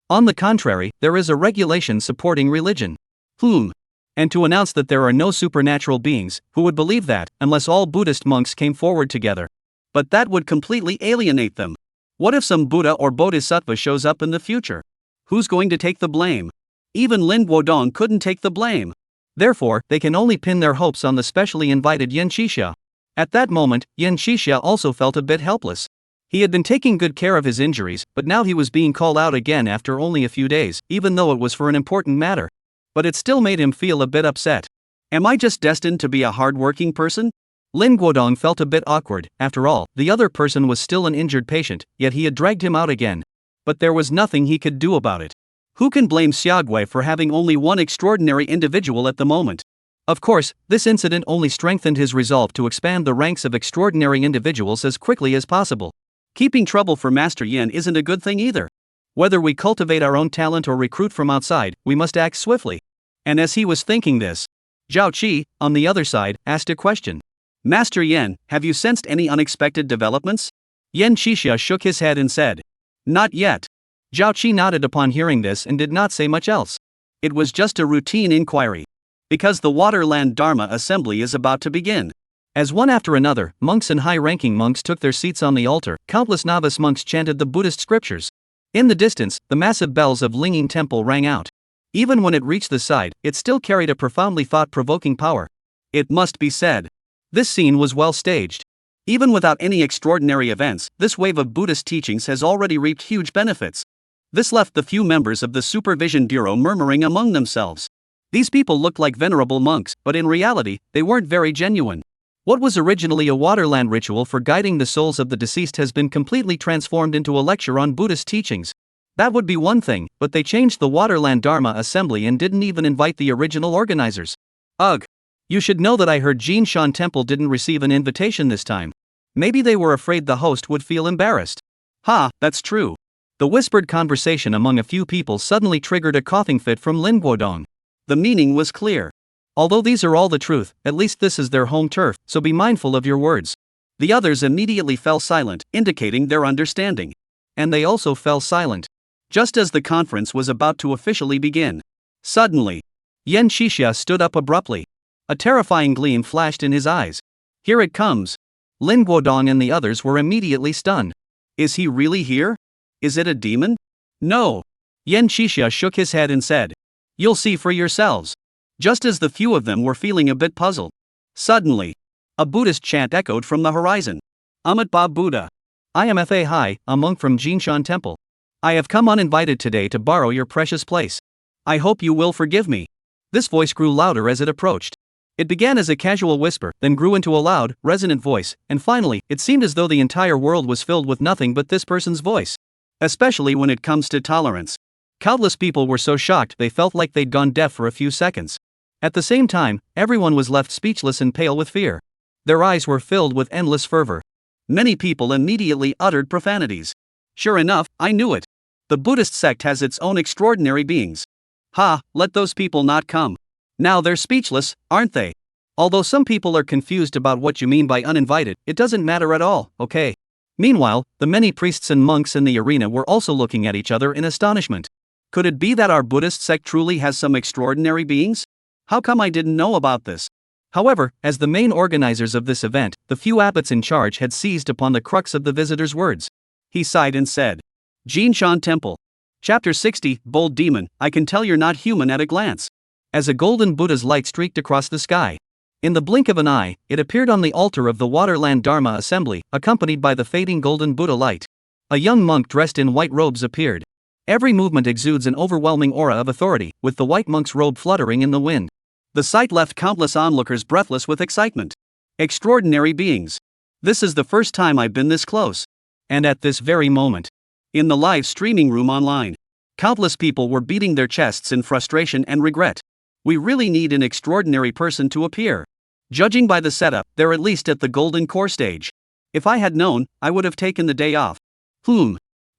On the contrary, there is a regulation supporting religion. And to announce that there are no supernatural beings, who would believe that, unless all Buddhist monks came forward together? But that would completely alienate them. What if some Buddha or Bodhisattva shows up in the future? Who's going to take the blame? Even Lin Guodong couldn't take the blame. Therefore, they can only pin their hopes on the specially invited Yan Xixia. At that moment, Yan Xixia also felt a bit helpless. He had been taking good care of his injuries, but now he was being called out again after only a few days, even though it was for an important matter. But it still made him feel a bit upset. Am I just destined to be a hard-working person? Lin Guodong felt a bit awkward. After all, the other person was still an injured patient, yet he had dragged him out again. But there was nothing he could do about it. Who can blame Xiaogui for having only one extraordinary individual at the moment? Of course, this incident only strengthened his resolve to expand the ranks of extraordinary individuals as quickly as possible. Keeping trouble for Master Yin isn't a good thing either. Whether we cultivate our own talent or recruit from outside, we must act swiftly. And as he was thinking this, Zhao Qi, on the other side, asked a question. Master Yen, have you sensed any unexpected developments? Yan Xixia shook his head and said, not yet. Zhao Qi nodded upon hearing this and did not say much else. It was just a routine inquiry. Because the Waterland Dharma Assembly is about to begin. As one after another, monks and high-ranking monks took their seats on the altar, countless novice monks chanted the Buddhist scriptures. In the distance, the massive bells of Linging Temple rang out. Even when it reached the side, it still carried a profoundly thought-provoking power. It must be said. This scene was well staged. Even without any extraordinary events, this wave of Buddhist teachings has already reaped huge benefits. This left the few members of the Supervision Bureau murmuring among themselves. These people looked like venerable monks, but in reality, they weren't very genuine. What was originally a Waterland ritual for guiding the souls of the deceased has been completely transformed into a lecture on Buddhist teachings. That would be one thing, but they changed the Waterland Dharma Assembly and didn't even invite the original organizers. Ugh. You should know that I heard Jinshan Temple didn't receive an invitation this time. Maybe they were afraid the host would feel embarrassed. Ha, that's true. The whispered conversation among a few people suddenly triggered a coughing fit from Lin Guodong. The meaning was clear. Although these are all the truth, at least this is their home turf, so be mindful of your words. The others immediately fell silent, indicating their understanding. And they also fell silent. Just as the conference was about to officially begin. Suddenly, Yan Xixia stood up abruptly. A terrifying gleam flashed in his eyes. Here it comes. Lin Guodong and the others were immediately stunned. Is he really here? Is it a demon? No. Yan Xixia shook his head and said, you'll see for yourselves. Just as the few of them were feeling a bit puzzled. Suddenly, a Buddhist chant echoed from the horizon. Amitabha Buddha. I am Fahai, a monk from Jinshan Temple. I have come uninvited today to borrow your precious place. I hope you will forgive me. This voice grew louder as it approached. It began as a casual whisper, then grew into a loud, resonant voice, and finally, it seemed as though the entire world was filled with nothing but this person's voice. Especially when it comes to tolerance. Countless people were so shocked they felt like they'd gone deaf for a few seconds. At the same time, everyone was left speechless and pale with fear. Their eyes were filled with endless fervor. Many people immediately uttered profanities. Sure enough, I knew it. The Buddhist sect has its own extraordinary beings. Ha, let those people not come. Now they're speechless, aren't they? Although some people are confused about what you mean by uninvited, it doesn't matter at all, okay? Meanwhile, the many priests and monks in the arena were also looking at each other in astonishment. Could it be that our Buddhist sect truly has some extraordinary beings? How come I didn't know about this? However, as the main organizers of this event, the few abbots in charge had seized upon the crux of the visitor's words. He sighed and said, Jinshan Temple. Chapter 60, Bold Demon, I can tell you're not human at a glance. As a golden Buddha's light streaked across the sky. In the blink of an eye, it appeared on the altar of the Waterland Dharma Assembly, accompanied by the fading golden Buddha light. A young monk dressed in white robes appeared. Every movement exudes an overwhelming aura of authority, with the white monk's robe fluttering in the wind. The sight left countless onlookers breathless with excitement. Extraordinary beings. This is the first time I've been this close. And at this very moment. In the live streaming room online. Countless people were beating their chests in frustration and regret. We really need an extraordinary person to appear. Judging by the setup, they're at least at the golden core stage. If I had known, I would have taken the day off.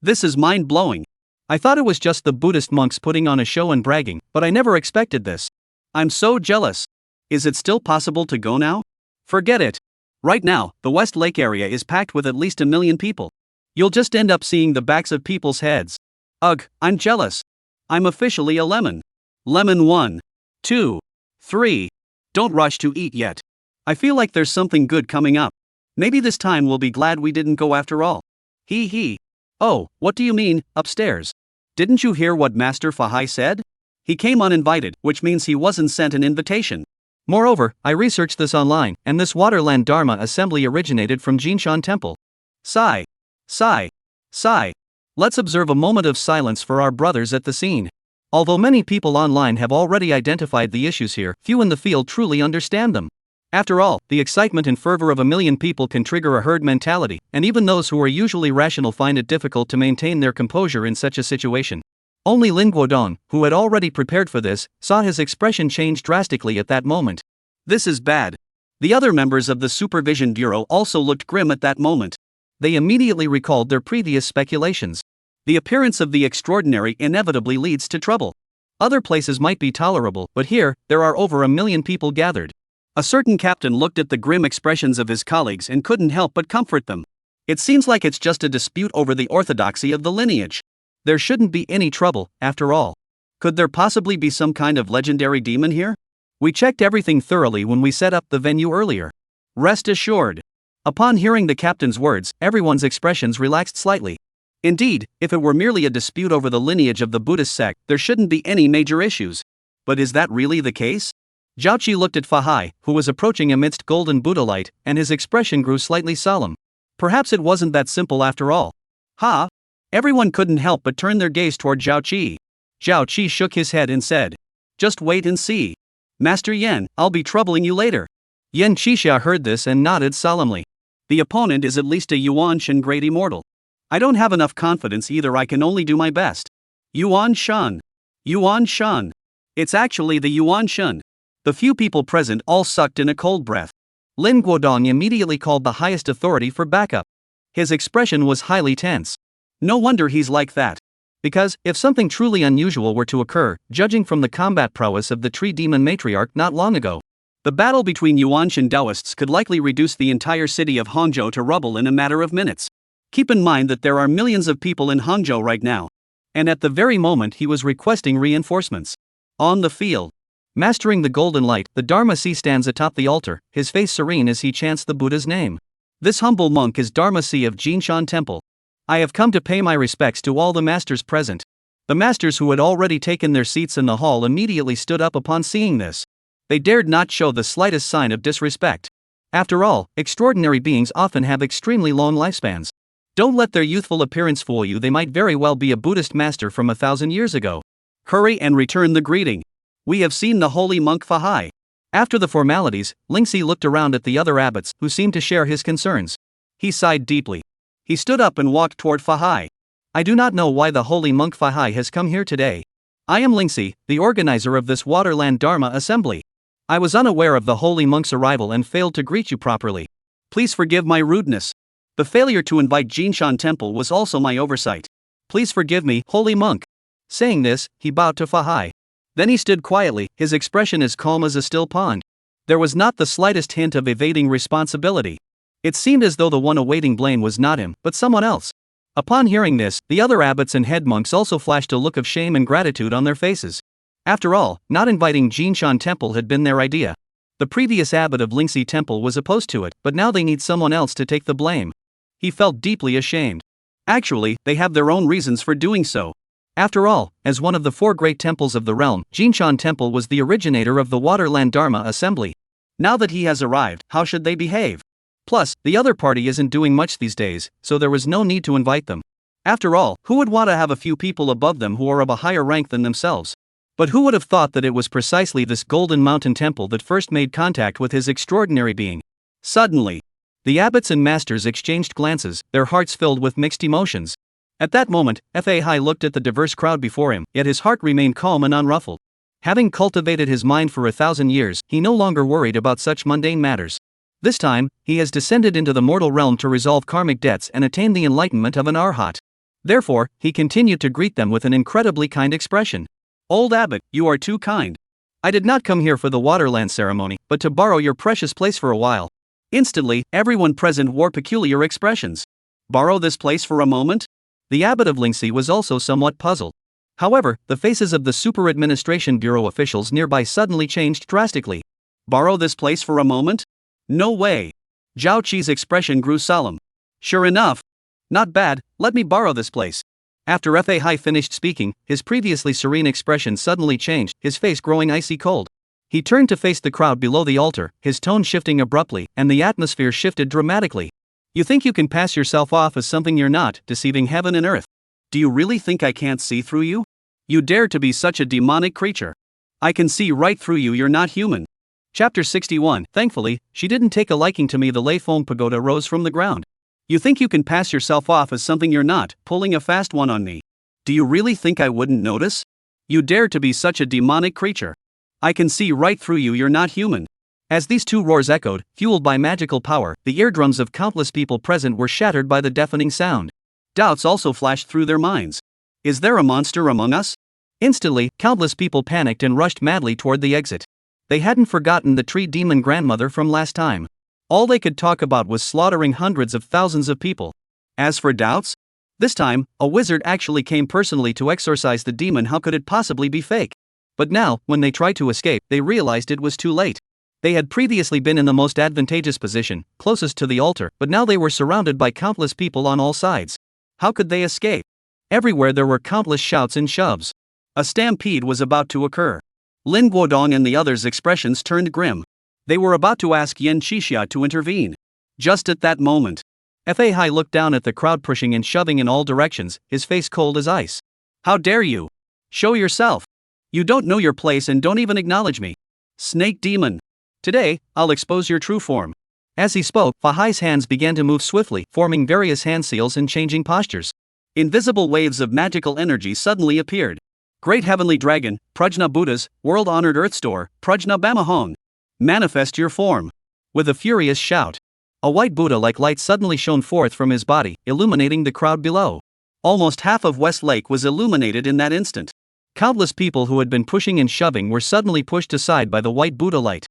This is mind-blowing. I thought it was just the Buddhist monks putting on a show and bragging, but I never expected this. I'm so jealous. Is it still possible to go now? Forget it. Right now, the West Lake area is packed with at least 1 million people. You'll just end up seeing the backs of people's heads. Ugh, I'm jealous. I'm officially a lemon. Lemon 1, 2, 3. Don't rush to eat yet. I feel like there's something good coming up. Maybe this time we'll be glad we didn't go after all. Hee hee. Oh, what do you mean, upstairs? Didn't you hear what Master Fahai said? He came uninvited, which means he wasn't sent an invitation. Moreover, I researched this online, and this Waterland Dharma Assembly originated from Jinshan Temple. Sigh. Sigh. Sigh. Let's observe a moment of silence for our brothers at the scene. Although many people online have already identified the issues here, few in the field truly understand them. After all, the excitement and fervor of 1 million people can trigger a herd mentality, and even those who are usually rational find it difficult to maintain their composure in such a situation. Only Lin Guodong, who had already prepared for this, saw his expression change drastically at that moment. This is bad. The other members of the Supervision Bureau also looked grim at that moment. They immediately recalled their previous speculations. The appearance of the extraordinary inevitably leads to trouble. Other places might be tolerable, but here, there are over 1 million people gathered. A certain captain looked at the grim expressions of his colleagues and couldn't help but comfort them. It seems like it's just a dispute over the orthodoxy of the lineage. There shouldn't be any trouble, after all. Could there possibly be some kind of legendary demon here? We checked everything thoroughly when we set up the venue earlier. Rest assured. Upon hearing the captain's words, everyone's expressions relaxed slightly. Indeed, if it were merely a dispute over the lineage of the Buddhist sect, there shouldn't be any major issues. But is that really the case? Zhaoqi looked at Fahai, who was approaching amidst golden Buddha light, and his expression grew slightly solemn. Perhaps it wasn't that simple after all. Ha! Everyone couldn't help but turn their gaze toward Zhaoqi. Zhaoqi shook his head and said, "Just wait and see. Master Yan, I'll be troubling you later." Yan Qixia heard this and nodded solemnly. The opponent is at least a Yuan Shen Great Immortal. I don't have enough confidence either, I can only do my best. Yuan Shen. Yuan Shen. It's actually the Yuan Shen. The few people present all sucked in a cold breath. Lin Guodong immediately called the highest authority for backup. His expression was highly tense. No wonder he's like that. Because, if something truly unusual were to occur, judging from the combat prowess of the tree demon matriarch not long ago, the battle between Yuanshan Daoists could likely reduce the entire city of Hangzhou to rubble in a matter of minutes. Keep in mind that there are millions of people in Hangzhou right now. And at the very moment he was requesting reinforcements. On the field. Mastering the golden light, the Dharma Si stands atop the altar, his face serene as he chants the Buddha's name. This humble monk is Dharma Si of Jinshan Temple. I have come to pay my respects to all the masters present. The masters who had already taken their seats in the hall immediately stood up upon seeing this. They dared not show the slightest sign of disrespect. After all, extraordinary beings often have extremely long lifespans. Don't let their youthful appearance fool you, they might very well be a Buddhist master from 1,000 years ago. Hurry and return the greeting. We have seen the holy monk Fahai. After the formalities, Lingxi looked around at the other abbots, who seemed to share his concerns. He sighed deeply. He stood up and walked toward Fahai. I do not know why the holy monk Fahai has come here today. I am Lingxi, the organizer of this Waterland Dharma Assembly. I was unaware of the holy monk's arrival and failed to greet you properly. Please forgive my rudeness. The failure to invite Jinshan Temple was also my oversight. Please forgive me, holy monk. Saying this, he bowed to Fahai. Then he stood quietly, his expression as calm as a still pond. There was not the slightest hint of evading responsibility. It seemed as though the one awaiting blame was not him, but someone else. Upon hearing this, the other abbots and head monks also flashed a look of shame and gratitude on their faces. After all, not inviting Jinshan Temple had been their idea. The previous abbot of Lingxi Temple was opposed to it, but now they need someone else to take the blame. He felt deeply ashamed. Actually, they have their own reasons for doing so. After all, as one of the 4 great temples of the realm, Jinshan Temple was the originator of the Waterland Dharma Assembly. Now that he has arrived, how should they behave? Plus, the other party isn't doing much these days, so there was no need to invite them. After all, who would want to have a few people above them who are of a higher rank than themselves? But who would have thought that it was precisely this Golden Mountain Temple that first made contact with his extraordinary being? Suddenly, the abbots and masters exchanged glances, their hearts filled with mixed emotions. At that moment, Fahai looked at the diverse crowd before him, yet his heart remained calm and unruffled. Having cultivated his mind for 1,000 years, he no longer worried about such mundane matters. This time, he has descended into the mortal realm to resolve karmic debts and attain the enlightenment of an arhat. Therefore, he continued to greet them with an incredibly kind expression. Old abbot, you are too kind. I did not come here for the Waterland ceremony, but to borrow your precious place for a while. Instantly, everyone present wore peculiar expressions. Borrow this place for a moment? The abbot of Lingxi was also somewhat puzzled. However, the faces of the Super Administration Bureau officials nearby suddenly changed drastically. Borrow this place for a moment? No way. Zhao Qi's expression grew solemn. Sure enough. Not bad, let me borrow this place. After Fahai finished speaking, his previously serene expression suddenly changed, his face growing icy cold. He turned to face the crowd below the altar, his tone shifting abruptly, and the atmosphere shifted dramatically. You think you can pass yourself off as something you're not, deceiving heaven and earth? Do you really think I can't see through you? You dare to be such a demonic creature. I can see right through you, you're not human. Chapter 61. Thankfully, she didn't take a liking to me. The Lei Feng pagoda rose from the ground. You think you can pass yourself off as something you're not, pulling a fast one on me. Do you really think I wouldn't notice? You dare to be such a demonic creature. I can see right through you, you're not human. As these two roars echoed, fueled by magical power, the eardrums of countless people present were shattered by the deafening sound. Doubts also flashed through their minds. Is there a monster among us? Instantly, countless people panicked and rushed madly toward the exit. They hadn't forgotten the tree demon grandmother from last time. All they could talk about was slaughtering hundreds of thousands of people. As for doubts? This time, a wizard actually came personally to exorcise the demon. How could it possibly be fake? But now, when they tried to escape, they realized it was too late. They had previously been in the most advantageous position, closest to the altar, but now they were surrounded by countless people on all sides. How could they escape? Everywhere there were countless shouts and shoves. A stampede was about to occur. Lin Guodong and the others' expressions turned grim. They were about to ask Yen Qixia to intervene. Just at that moment, Fahai looked down at the crowd pushing and shoving in all directions, his face cold as ice. How dare you? Show yourself. You don't know your place and don't even acknowledge me. Snake demon. Today, I'll expose your true form. As he spoke, Fahai's hands began to move swiftly, forming various hand seals and changing postures. Invisible waves of magical energy suddenly appeared. Great Heavenly Dragon, Prajna Buddhas, World-Honored Earth Store, Prajna Bamahong. Manifest your form. With a furious shout, a white Buddha-like light suddenly shone forth from his body, illuminating the crowd below. Almost half of West Lake was illuminated in that instant. Countless people who had been pushing and shoving were suddenly pushed aside by the white Buddha light.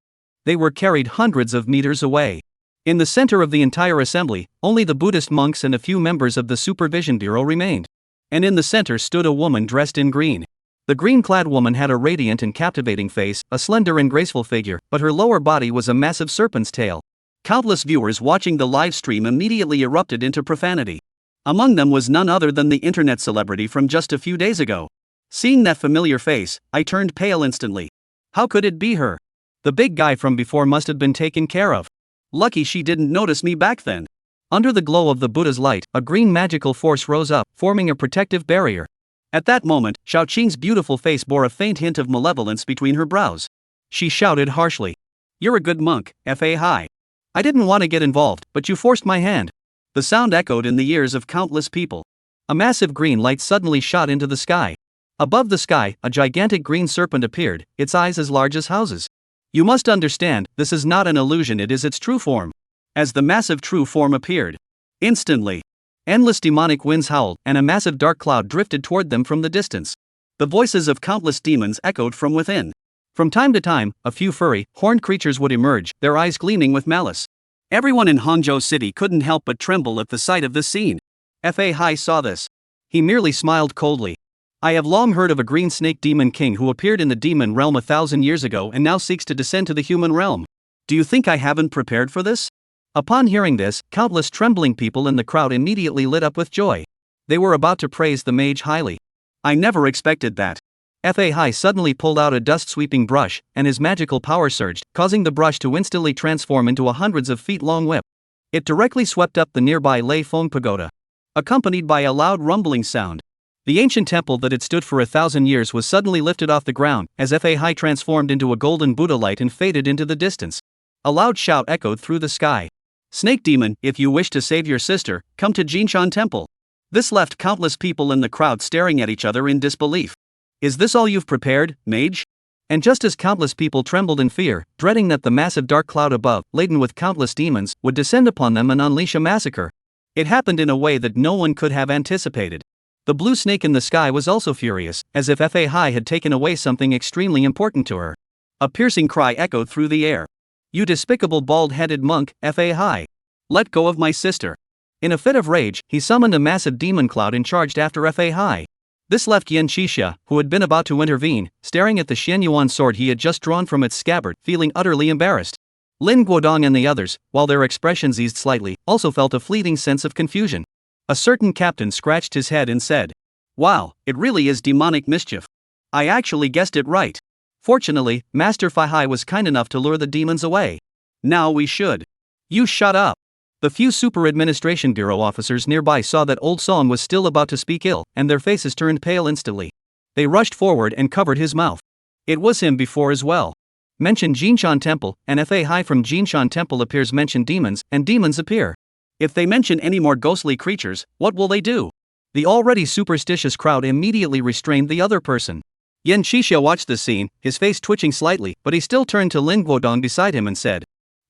They were carried hundreds of meters away. In the center of the entire assembly, only the Buddhist monks and a few members of the Supervision Bureau remained. And in the center stood a woman dressed in green. The green-clad woman had a radiant and captivating face, a slender and graceful figure, but her lower body was a massive serpent's tail. Countless viewers watching the live stream immediately erupted into profanity. Among them was none other than the internet celebrity from just a few days ago. Seeing that familiar face, I turned pale instantly. How could it be her? The big guy from before must have been taken care of. Lucky she didn't notice me back then. Under the glow of the Buddha's light, a green magical force rose up, forming a protective barrier. At that moment, Xiao Qing's beautiful face bore a faint hint of malevolence between her brows. She shouted harshly. You're a good monk, Fahai. I didn't want to get involved, but you forced my hand. The sound echoed in the ears of countless people. A massive green light suddenly shot into the sky. Above the sky, a gigantic green serpent appeared, its eyes as large as houses. You must understand, this is not an illusion, it is its true form. As the massive true form appeared, instantly, endless demonic winds howled, and a massive dark cloud drifted toward them from the distance. The voices of countless demons echoed from within. From time to time, a few furry, horned creatures would emerge, their eyes gleaming with malice. Everyone in Hangzhou City couldn't help but tremble at the sight of this scene. Fahai saw this. He merely smiled coldly. I have long heard of a green snake demon king who appeared in the demon realm 1,000 years ago and now seeks to descend to the human realm. Do you think I haven't prepared for this? Upon hearing this, countless trembling people in the crowd immediately lit up with joy. They were about to praise the mage highly. I never expected that. Fahai suddenly pulled out a dust-sweeping brush, and his magical power surged, causing the brush to instantly transform into a hundreds of feet long whip. It directly swept up the nearby Lei Feng Pagoda, accompanied by a loud rumbling sound. The ancient temple that had stood for 1,000 years was suddenly lifted off the ground, as Fahai transformed into a golden Buddha light and faded into the distance. A loud shout echoed through the sky. Snake demon, if you wish to save your sister, come to Jinshan Temple. This left countless people in the crowd staring at each other in disbelief. Is this all you've prepared, mage? And just as countless people trembled in fear, dreading that the massive dark cloud above, laden with countless demons, would descend upon them and unleash a massacre, it happened in a way that no one could have anticipated. The blue snake in the sky was also furious, as if Fahai had taken away something extremely important to her. A piercing cry echoed through the air. You despicable bald-headed monk, Fahai! Let go of my sister! In a fit of rage, he summoned a massive demon cloud and charged after Fahai. This left Yan Qixia, who had been about to intervene, staring at the Xianyuan sword he had just drawn from its scabbard, feeling utterly embarrassed. Lin Guodong and the others, while their expressions eased slightly, also felt a fleeting sense of confusion. A certain captain scratched his head and said, "Wow, it really is demonic mischief. I actually guessed it right." Fortunately, Master Fahai was kind enough to lure the demons away. Now we should. You shut up. The few Super Administration Bureau officers nearby saw that Old Song was still about to speak ill, and their faces turned pale instantly. They rushed forward and covered his mouth. It was him before as well. Mention Jinshan Temple, and Fahai from Jinshan Temple appears. Mention demons, and demons appear. If they mention any more ghostly creatures, what will they do? The already superstitious crowd immediately restrained the other person. Yan Qixia watched the scene, his face twitching slightly, but he still turned to Lin Guodong beside him and said,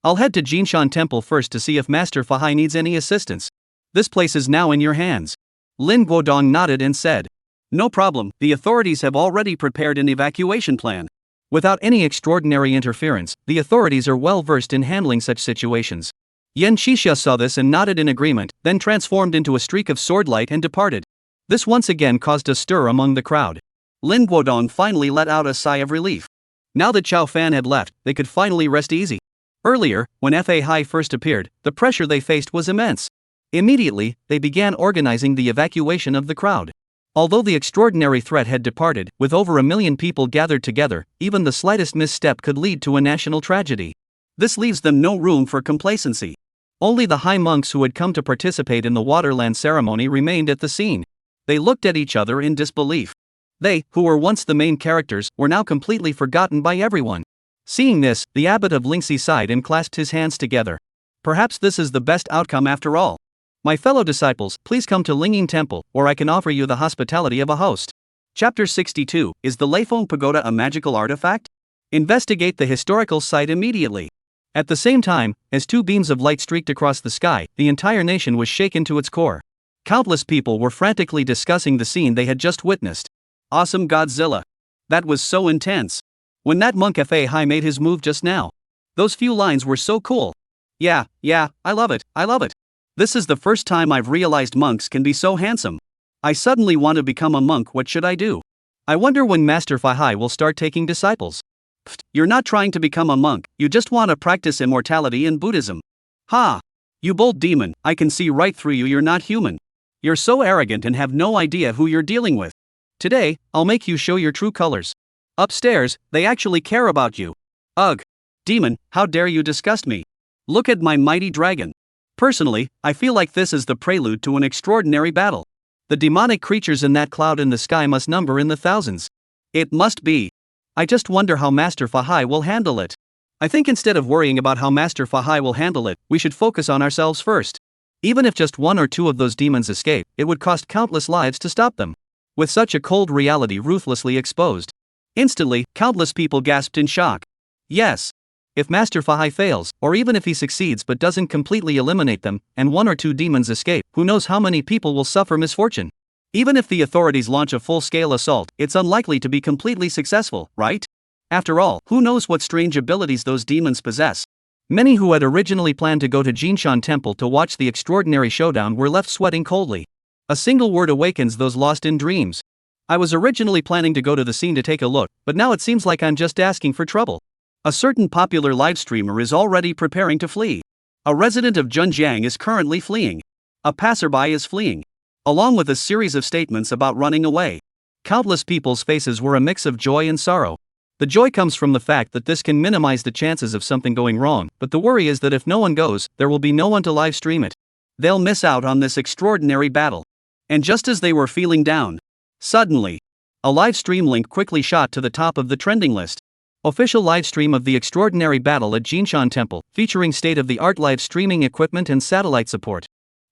I'll head to Jinshan Temple first to see if Master Fahai needs any assistance. This place is now in your hands. Lin Guodong nodded and said, No problem, the authorities have already prepared an evacuation plan. Without any extraordinary interference, the authorities are well versed in handling such situations. Yan Qixia saw this and nodded in agreement, then transformed into a streak of sword light and departed. This once again caused a stir among the crowd. Lin Guodong finally let out a sigh of relief. Now that Chao Fan had left, they could finally rest easy. Earlier, when Fahai first appeared, the pressure they faced was immense. Immediately, they began organizing the evacuation of the crowd. Although the extraordinary threat had departed, with over 1 million people gathered together, even the slightest misstep could lead to a national tragedy. This leaves them no room for complacency. Only the high monks who had come to participate in the Waterland ceremony remained at the scene. They looked at each other in disbelief. They, who were once the main characters, were now completely forgotten by everyone. Seeing this, the abbot of Lingxi sighed and clasped his hands together. Perhaps this is the best outcome after all. My fellow disciples, please come to Lingying Temple, or I can offer you the hospitality of a host. Chapter 62, Is the Leifeng Pagoda a magical artifact? Investigate the historical site immediately. At the same time, as two beams of light streaked across the sky, the entire nation was shaken to its core. Countless people were frantically discussing the scene they had just witnessed. Awesome Godzilla. That was so intense. When that monk Fahai made his move just now. Those few lines were so cool. Yeah, I love it. This is the first time I've realized monks can be so handsome. I suddenly want to become a monk. What should I do? I wonder when Master Fahai will start taking disciples. Pfft, you're not trying to become a monk, you just want to practice immortality in Buddhism. Ha! You bold demon, I can see right through you. You're not human. You're so arrogant and have no idea who you're dealing with. Today, I'll make you show your true colors. Upstairs, they actually care about you. Ugh! Demon, how dare you disgust me? Look at my mighty dragon. Personally, I feel like this is the prelude to an extraordinary battle. The demonic creatures in that cloud in the sky must number in the thousands. It must be. I just wonder how Master Fahai will handle it. I think instead of worrying about how Master Fahai will handle it, we should focus on ourselves first. Even if just 1 or 2 of those demons escape, it would cost countless lives to stop them. With such a cold reality ruthlessly exposed. Instantly, countless people gasped in shock. Yes. If Master Fahai fails, or even if he succeeds but doesn't completely eliminate them, and 1 or 2 demons escape, who knows how many people will suffer misfortune? Even if the authorities launch a full-scale assault, it's unlikely to be completely successful, right? After all, who knows what strange abilities those demons possess? Many who had originally planned to go to Jinshan Temple to watch the extraordinary showdown were left sweating coldly. A single word awakens those lost in dreams. I was originally planning to go to the scene to take a look, but now it seems like I'm just asking for trouble. A certain popular live streamer is already preparing to flee. A resident of Zhenjiang is currently fleeing. A passerby is fleeing. Along with a series of statements about running away. Countless people's faces were a mix of joy and sorrow. The joy comes from the fact that this can minimize the chances of something going wrong, but the worry is that if no one goes, there will be no one to live stream it. They'll miss out on this extraordinary battle. And just as they were feeling down, suddenly, a live stream link quickly shot to the top of the trending list. Official live stream of the extraordinary battle at Jinshan Temple, featuring state-of-the-art live streaming equipment and satellite support.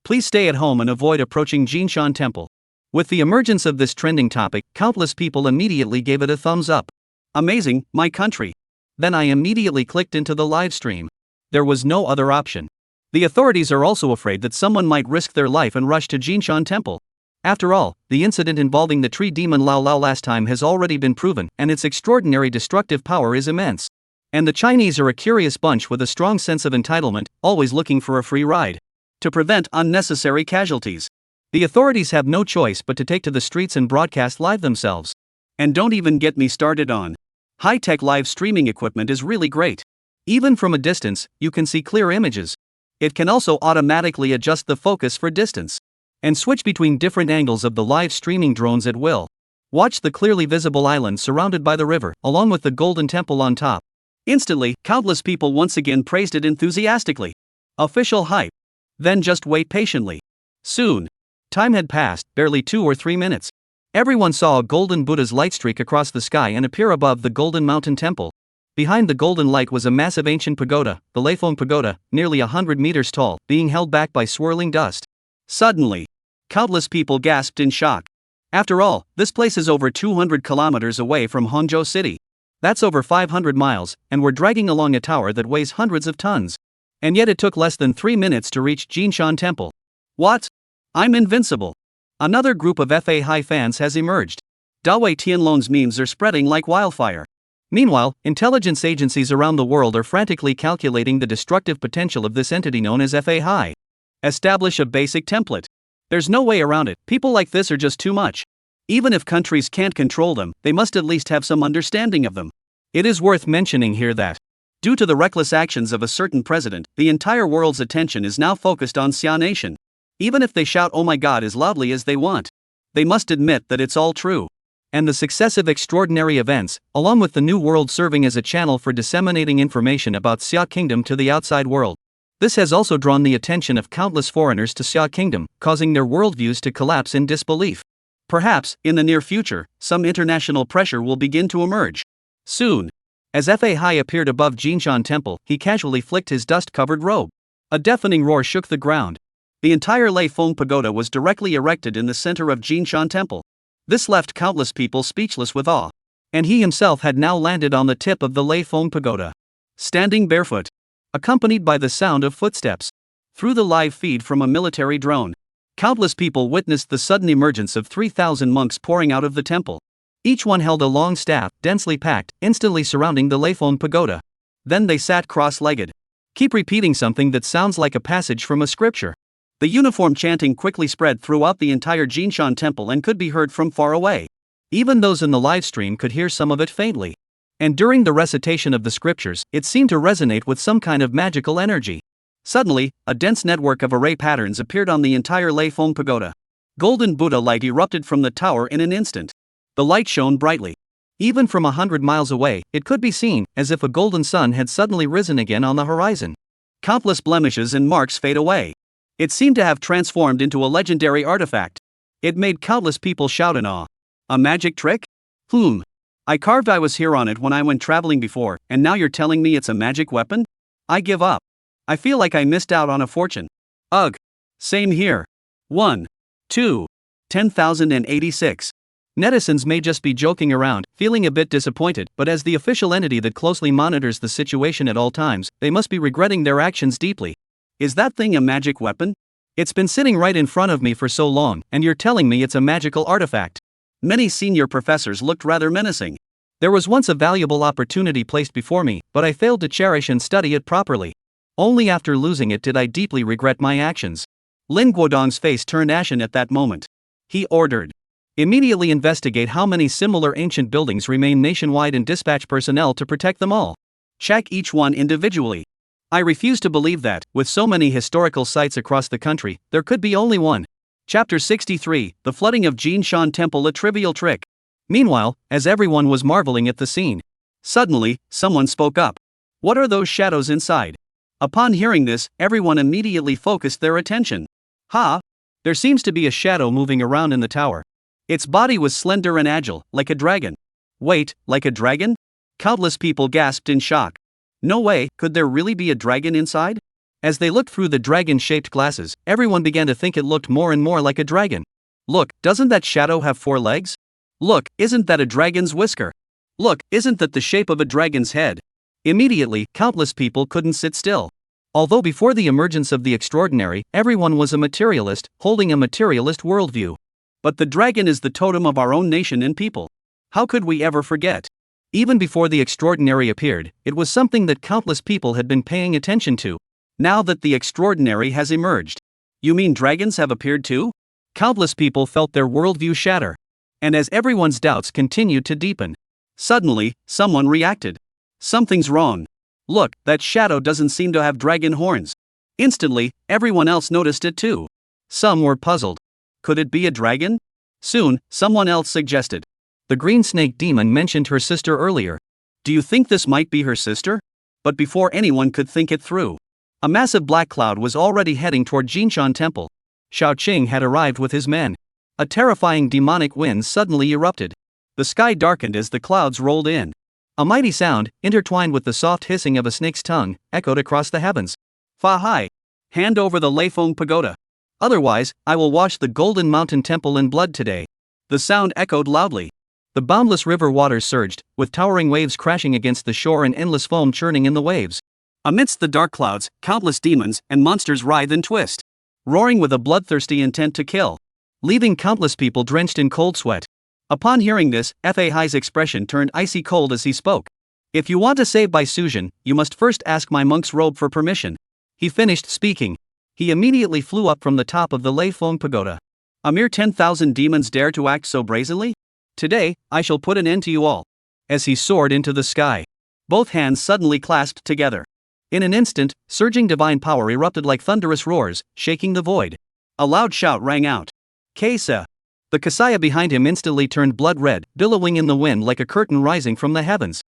Please stay at home and avoid approaching Jinshan Temple. With the emergence of this trending topic, countless people immediately gave it a thumbs up. Amazing, my country. Then I immediately clicked into the live stream. There was no other option. The authorities are also afraid that someone might risk their life and rush to Jinshan Temple. After all, the incident involving the tree demon Lao Lao last time has already been proven, and its extraordinary destructive power is immense. And the Chinese are a curious bunch with a strong sense of entitlement, always looking for a free ride. To prevent unnecessary casualties, the authorities have no choice but to take to the streets and broadcast live themselves. And don't even get me started on high-tech live streaming equipment is really great. Even from a distance, you can see clear images. It can also automatically adjust the focus for distance and switch between different angles of the live streaming drones at will. Watch the clearly visible island surrounded by the river, along with the golden temple on top. Instantly, countless people once again praised it enthusiastically. Official hype. Then just wait patiently. Soon. Time had passed, barely 2 or 3 minutes. Everyone saw a golden Buddha's light streak across the sky and appear above the golden mountain temple. Behind the golden light was a massive ancient pagoda, the Leifeng Pagoda, nearly 100 meters tall, being held back by swirling dust. Suddenly, countless people gasped in shock. After all, this place is over 200 kilometers away from Hangzhou City. That's over 500 miles, and we're dragging along a tower that weighs hundreds of tons. And yet it took less than 3 minutes to reach Jinshan Temple. What? I'm invincible. Another group of Fahai fans has emerged. Dawei Tianlong's memes are spreading like wildfire. Meanwhile, intelligence agencies around the world are frantically calculating the destructive potential of this entity known as Fahai. Establish a basic template. There's no way around it. People like this are just too much. Even if countries can't control them, they must at least have some understanding of them. It is worth mentioning here that, due to the reckless actions of a certain president, the entire world's attention is now focused on Xia Nation. Even if they shout "Oh my God" as loudly as they want, they must admit that it's all true. And the successive extraordinary events, along with the new world serving as a channel for disseminating information about Xia Kingdom to the outside world. This has also drawn the attention of countless foreigners to Xia Kingdom, causing their worldviews to collapse in disbelief. Perhaps, in the near future, some international pressure will begin to emerge. Soon. As Fahai appeared above Jinshan Temple, he casually flicked his dust-covered robe. A deafening roar shook the ground. The entire Leifeng Pagoda was directly erected in the center of Jinshan Temple. This left countless people speechless with awe. And he himself had now landed on the tip of the Leifeng Pagoda, standing barefoot, accompanied by the sound of footsteps. Through the live feed from a military drone, countless people witnessed the sudden emergence of 3,000 monks pouring out of the temple. Each one held a long staff, densely packed, instantly surrounding the Leifeng Pagoda. Then they sat cross-legged. Keep repeating something that sounds like a passage from a scripture. The uniform chanting quickly spread throughout the entire Jinshan Temple and could be heard from far away. Even those in the live stream could hear some of it faintly. And during the recitation of the scriptures, it seemed to resonate with some kind of magical energy. Suddenly, a dense network of array patterns appeared on the entire Leifeng Pagoda. Golden Buddha light erupted from the tower in an instant. The light shone brightly. Even from 100 miles away, it could be seen, as if a golden sun had suddenly risen again on the horizon. Countless blemishes and marks fade away. It seemed to have transformed into a legendary artifact. It made countless people shout in awe. A magic trick? I carved I was here on it when I went traveling before, and now you're telling me it's a magic weapon? I give up. I feel like I missed out on a fortune. Ugh. Same here. 1. 2. 10,086. Netizens may just be joking around, feeling a bit disappointed, but as the official entity that closely monitors the situation at all times, they must be regretting their actions deeply. Is that thing a magic weapon? It's been sitting right in front of me for so long, and you're telling me it's a magical artifact. Many senior professors looked rather menacing. There was once a valuable opportunity placed before me, but I failed to cherish and study it properly. Only after losing it did I deeply regret my actions. Lin Guodong's face turned ashen at that moment. He ordered, immediately investigate how many similar ancient buildings remain nationwide and dispatch personnel to protect them all. Check each one individually. I refuse to believe that, with so many historical sites across the country, there could be only one. Chapter 63, The Flooding of Jinshan Temple, a trivial trick. Meanwhile, as everyone was marveling at the scene, suddenly, someone spoke up. What are those shadows inside? Upon hearing this, everyone immediately focused their attention. Ha! There seems to be a shadow moving around in the tower. Its body was slender and agile, like a dragon. Wait, like a dragon? Countless people gasped in shock. No way, could there really be a dragon inside? As they looked through the dragon-shaped glasses, everyone began to think it looked more and more like a dragon. Look, doesn't that shadow have 4 legs? Look, isn't that a dragon's whisker? Look, isn't that the shape of a dragon's head? Immediately, countless people couldn't sit still. Although before the emergence of the extraordinary, everyone was a materialist, holding a materialist worldview. But the dragon is the totem of our own nation and people. How could we ever forget? Even before the extraordinary appeared, it was something that countless people had been paying attention to. Now that the extraordinary has emerged. You mean dragons have appeared too? Countless people felt their worldview shatter. And as everyone's doubts continued to deepen, suddenly, someone reacted. Something's wrong. Look, that shadow doesn't seem to have dragon horns. Instantly, everyone else noticed it too. Some were puzzled. Could it be a dragon? Soon, someone else suggested. The green snake demon mentioned her sister earlier. Do you think this might be her sister? But before anyone could think it through, a massive black cloud was already heading toward Jinshan Temple. Xiao Qing had arrived with his men. A terrifying demonic wind suddenly erupted. The sky darkened as the clouds rolled in. A mighty sound, intertwined with the soft hissing of a snake's tongue, echoed across the heavens. Fahai! Hand over the Leifeng Pagoda. Otherwise, I will wash the Golden Mountain Temple in blood today. The sound echoed loudly. The boundless river waters surged, with towering waves crashing against the shore and endless foam churning in the waves. Amidst the dark clouds, countless demons and monsters writhed and twist, roaring with a bloodthirsty intent to kill, leaving countless people drenched in cold sweat. Upon hearing this, Fahai's expression turned icy cold as he spoke. If you want to save Bai Suzhen, you must first ask my monk's robe for permission. He finished speaking. He immediately flew up from the top of the Leifeng Pagoda. A mere 10,000 demons dare to act so brazenly? Today, I shall put an end to you all. As he soared into the sky, both hands suddenly clasped together. In an instant, surging divine power erupted like thunderous roars, shaking the void. A loud shout rang out. Kesa! The Kasaya behind him instantly turned blood red, billowing in the wind like a curtain rising from the heavens.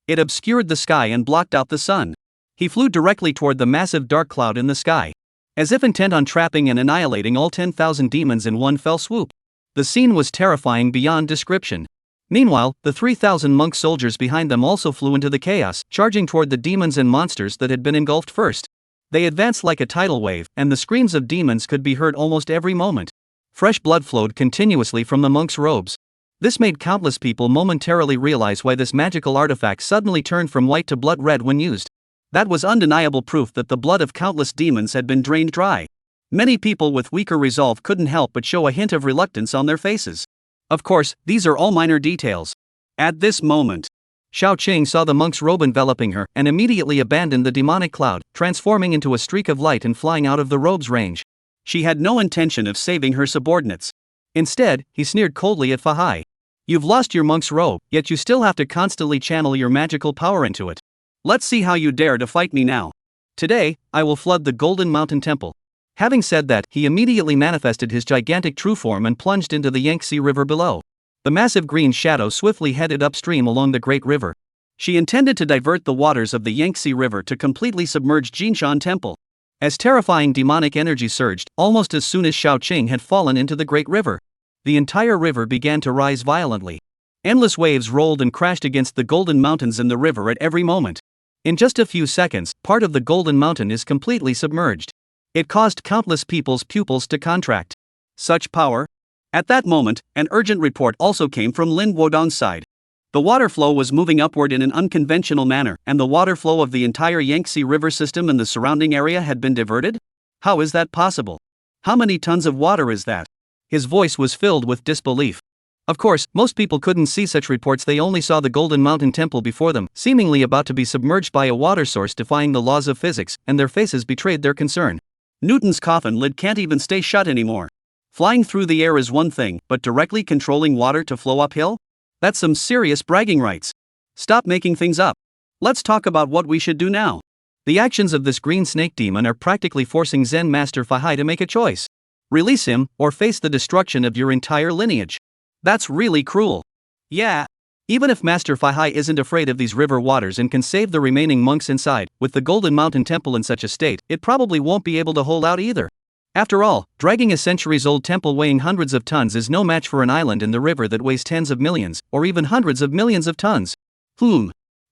It obscured the sky and blocked out the sun. He flew directly toward the massive dark cloud in the sky, as if intent on trapping and annihilating all 10,000 demons in one fell swoop. The scene was terrifying beyond description. Meanwhile, the 3,000 monk soldiers behind them also flew into the chaos, charging toward the demons and monsters that had been engulfed first. They advanced like a tidal wave, and the screams of demons could be heard almost every moment. Fresh blood flowed continuously from the monks' robes. This made countless people momentarily realize why this magical artifact suddenly turned from white to blood red when used. That was undeniable proof that the blood of countless demons had been drained dry. Many people with weaker resolve couldn't help but show a hint of reluctance on their faces. Of course, these are all minor details. At this moment, Xiao Qing saw the monk's robe enveloping her and immediately abandoned the demonic cloud, transforming into a streak of light and flying out of the robe's range. She had no intention of saving her subordinates. Instead, he sneered coldly at Fahai. You've lost your monk's robe, yet you still have to constantly channel your magical power into it. Let's see how you dare to fight me now. Today, I will flood the Golden Mountain Temple. Having said that, he immediately manifested his gigantic true form and plunged into the Yangtze River below. The massive green shadow swiftly headed upstream along the great river. She intended to divert the waters of the Yangtze River to completely submerge Jinshan Temple. As terrifying demonic energy surged, almost as soon as Xiao Qing had fallen into the great river, the entire river began to rise violently. Endless waves rolled and crashed against the Golden Mountains in the river at every moment. In just a few seconds, part of the Golden Mountain is completely submerged. It caused countless people's pupils to contract. Such power? At that moment, an urgent report also came from Lin Wodong's side. The water flow was moving upward in an unconventional manner, and the water flow of the entire Yangtze River system and the surrounding area had been diverted? How is that possible? How many tons of water is that? His voice was filled with disbelief. Of course, most people couldn't see such reports. They only saw the Golden Mountain Temple before them, seemingly about to be submerged by a water source defying the laws of physics, and their faces betrayed their concern. Newton's coffin lid can't even stay shut anymore. Flying through the air is one thing, but directly controlling water to flow uphill? That's some serious bragging rights. Stop making things up. Let's talk about what we should do now. The actions of this green snake demon are practically forcing Zen Master Fahai to make a choice. Release him, or face the destruction of your entire lineage. That's really cruel. Yeah. Even if Master Fahai isn't afraid of these river waters and can save the remaining monks inside, with the Golden Mountain Temple in such a state, it probably won't be able to hold out either. After all, dragging a centuries-old temple weighing hundreds of tons is no match for an island in the river that weighs tens of millions, or even hundreds of millions of tons.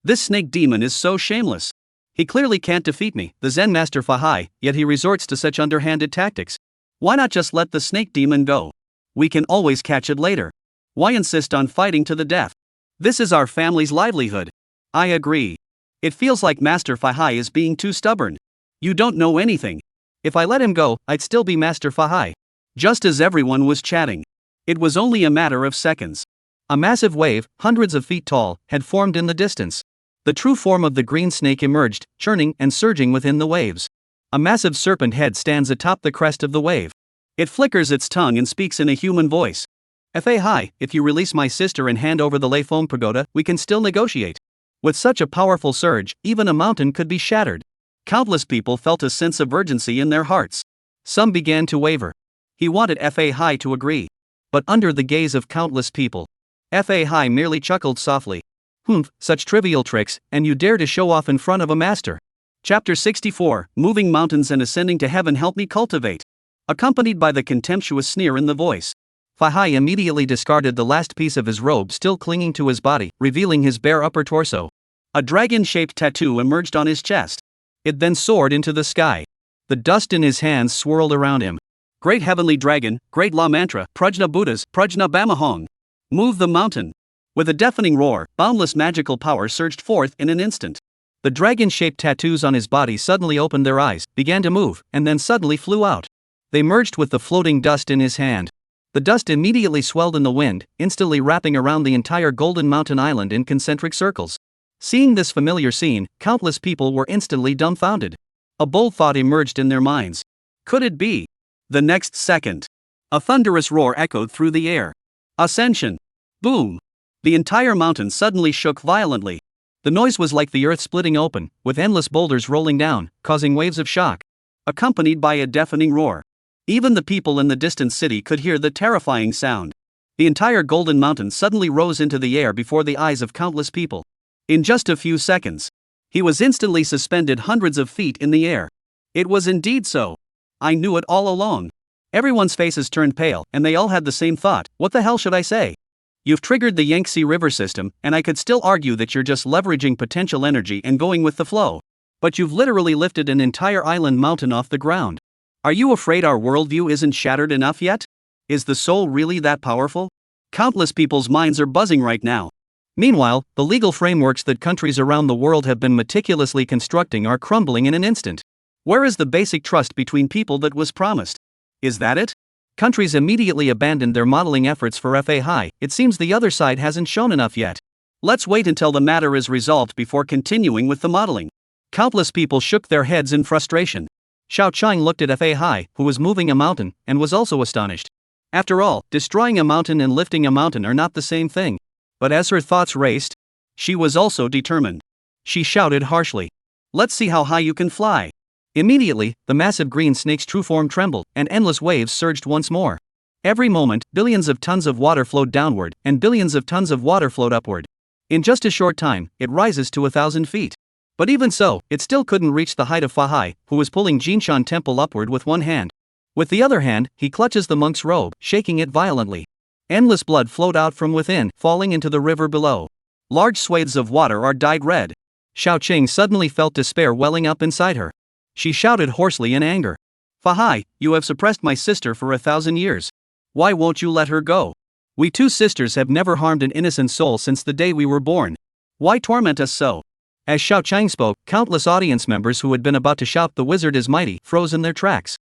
This snake demon is so shameless. He clearly can't defeat me, the Zen Master Fahai, yet he resorts to such underhanded tactics. Why not just let the snake demon go? We can always catch it later. Why insist on fighting to the death? This is our family's livelihood. I agree. It feels like Master Fahai is being too stubborn. You don't know anything. If I let him go, I'd still be Master Fahai. Just as everyone was chatting. It was only a matter of seconds. A massive wave, hundreds of feet tall, had formed in the distance. The true form of the green snake emerged, churning and surging within the waves. A massive serpent head stands atop the crest of the wave. It flickers its tongue and speaks in a human voice. Fahai, if you release my sister and hand over the Lei Foam Pagoda, we can still negotiate. With such a powerful surge, even a mountain could be shattered. Countless people felt a sense of urgency in their hearts. Some began to waver. He wanted Fahai to agree. But under the gaze of countless people, Fahai merely chuckled softly. Such trivial tricks, and you dare to show off in front of a master. Chapter 64, Moving Mountains and Ascending to Heaven Help Me Cultivate. Accompanied by the contemptuous sneer in the voice. Fahai immediately discarded the last piece of his robe still clinging to his body, revealing his bare upper torso. A dragon-shaped tattoo emerged on his chest. It then soared into the sky. The dust in his hands swirled around him. Great Heavenly Dragon, Great Law Mantra, Prajna Buddhas, Prajna Bamahong. Move the mountain. With a deafening roar, boundless magical power surged forth in an instant. The dragon-shaped tattoos on his body suddenly opened their eyes, began to move, and then suddenly flew out. They merged with the floating dust in his hand. The dust immediately swelled in the wind, instantly wrapping around the entire Golden Mountain Island in concentric circles. Seeing this familiar scene, countless people were instantly dumbfounded. A bold thought emerged in their minds. Could it be? The next second, a thunderous roar echoed through the air. Ascension! Boom! The entire mountain suddenly shook violently. The noise was like the earth splitting open, with endless boulders rolling down, causing waves of shock. Accompanied by a deafening roar. Even the people in the distant city could hear the terrifying sound. The entire Golden Mountain suddenly rose into the air before the eyes of countless people. In just a few seconds, he was instantly suspended hundreds of feet in the air. It was indeed so. I knew it all along. Everyone's faces turned pale, and they all had the same thought: what the hell should I say? You've triggered the Yangtze River system, and I could still argue that you're just leveraging potential energy and going with the flow. But you've literally lifted an entire island mountain off the ground. Are you afraid our worldview isn't shattered enough yet? Is the soul really that powerful? Countless people's minds are buzzing right now. Meanwhile, the legal frameworks that countries around the world have been meticulously constructing are crumbling in an instant. Where is the basic trust between people that was promised? Is that it? Countries immediately abandoned their modeling efforts for Fahai. It seems the other side hasn't shown enough yet. Let's wait until the matter is resolved before continuing with the modeling. Countless people shook their heads in frustration. Xiao Chang looked at Fahai, who was moving a mountain, and was also astonished. After all, destroying a mountain and lifting a mountain are not the same thing. But as her thoughts raced, she was also determined. She shouted harshly, "Let's see how high you can fly." Immediately, the massive green snake's true form trembled, and endless waves surged once more. Every moment, billions of tons of water flowed downward, and billions of tons of water flowed upward. In just a short time, it rises to 1,000 feet. But even so, it still couldn't reach the height of Fahai, who was pulling Jinshan Temple upward with one hand. With the other hand, he clutches the monk's robe, shaking it violently. Endless blood flowed out from within, falling into the river below. Large swathes of water are dyed red. Xiao Qing suddenly felt despair welling up inside her. She shouted hoarsely in anger. "Fahai, you have suppressed my sister for 1,000 years. Why won't you let her go? We two sisters have never harmed an innocent soul since the day we were born. Why torment us so?" As Xiao Chang spoke, countless audience members who had been about to shout "The wizard is mighty" froze in their tracks.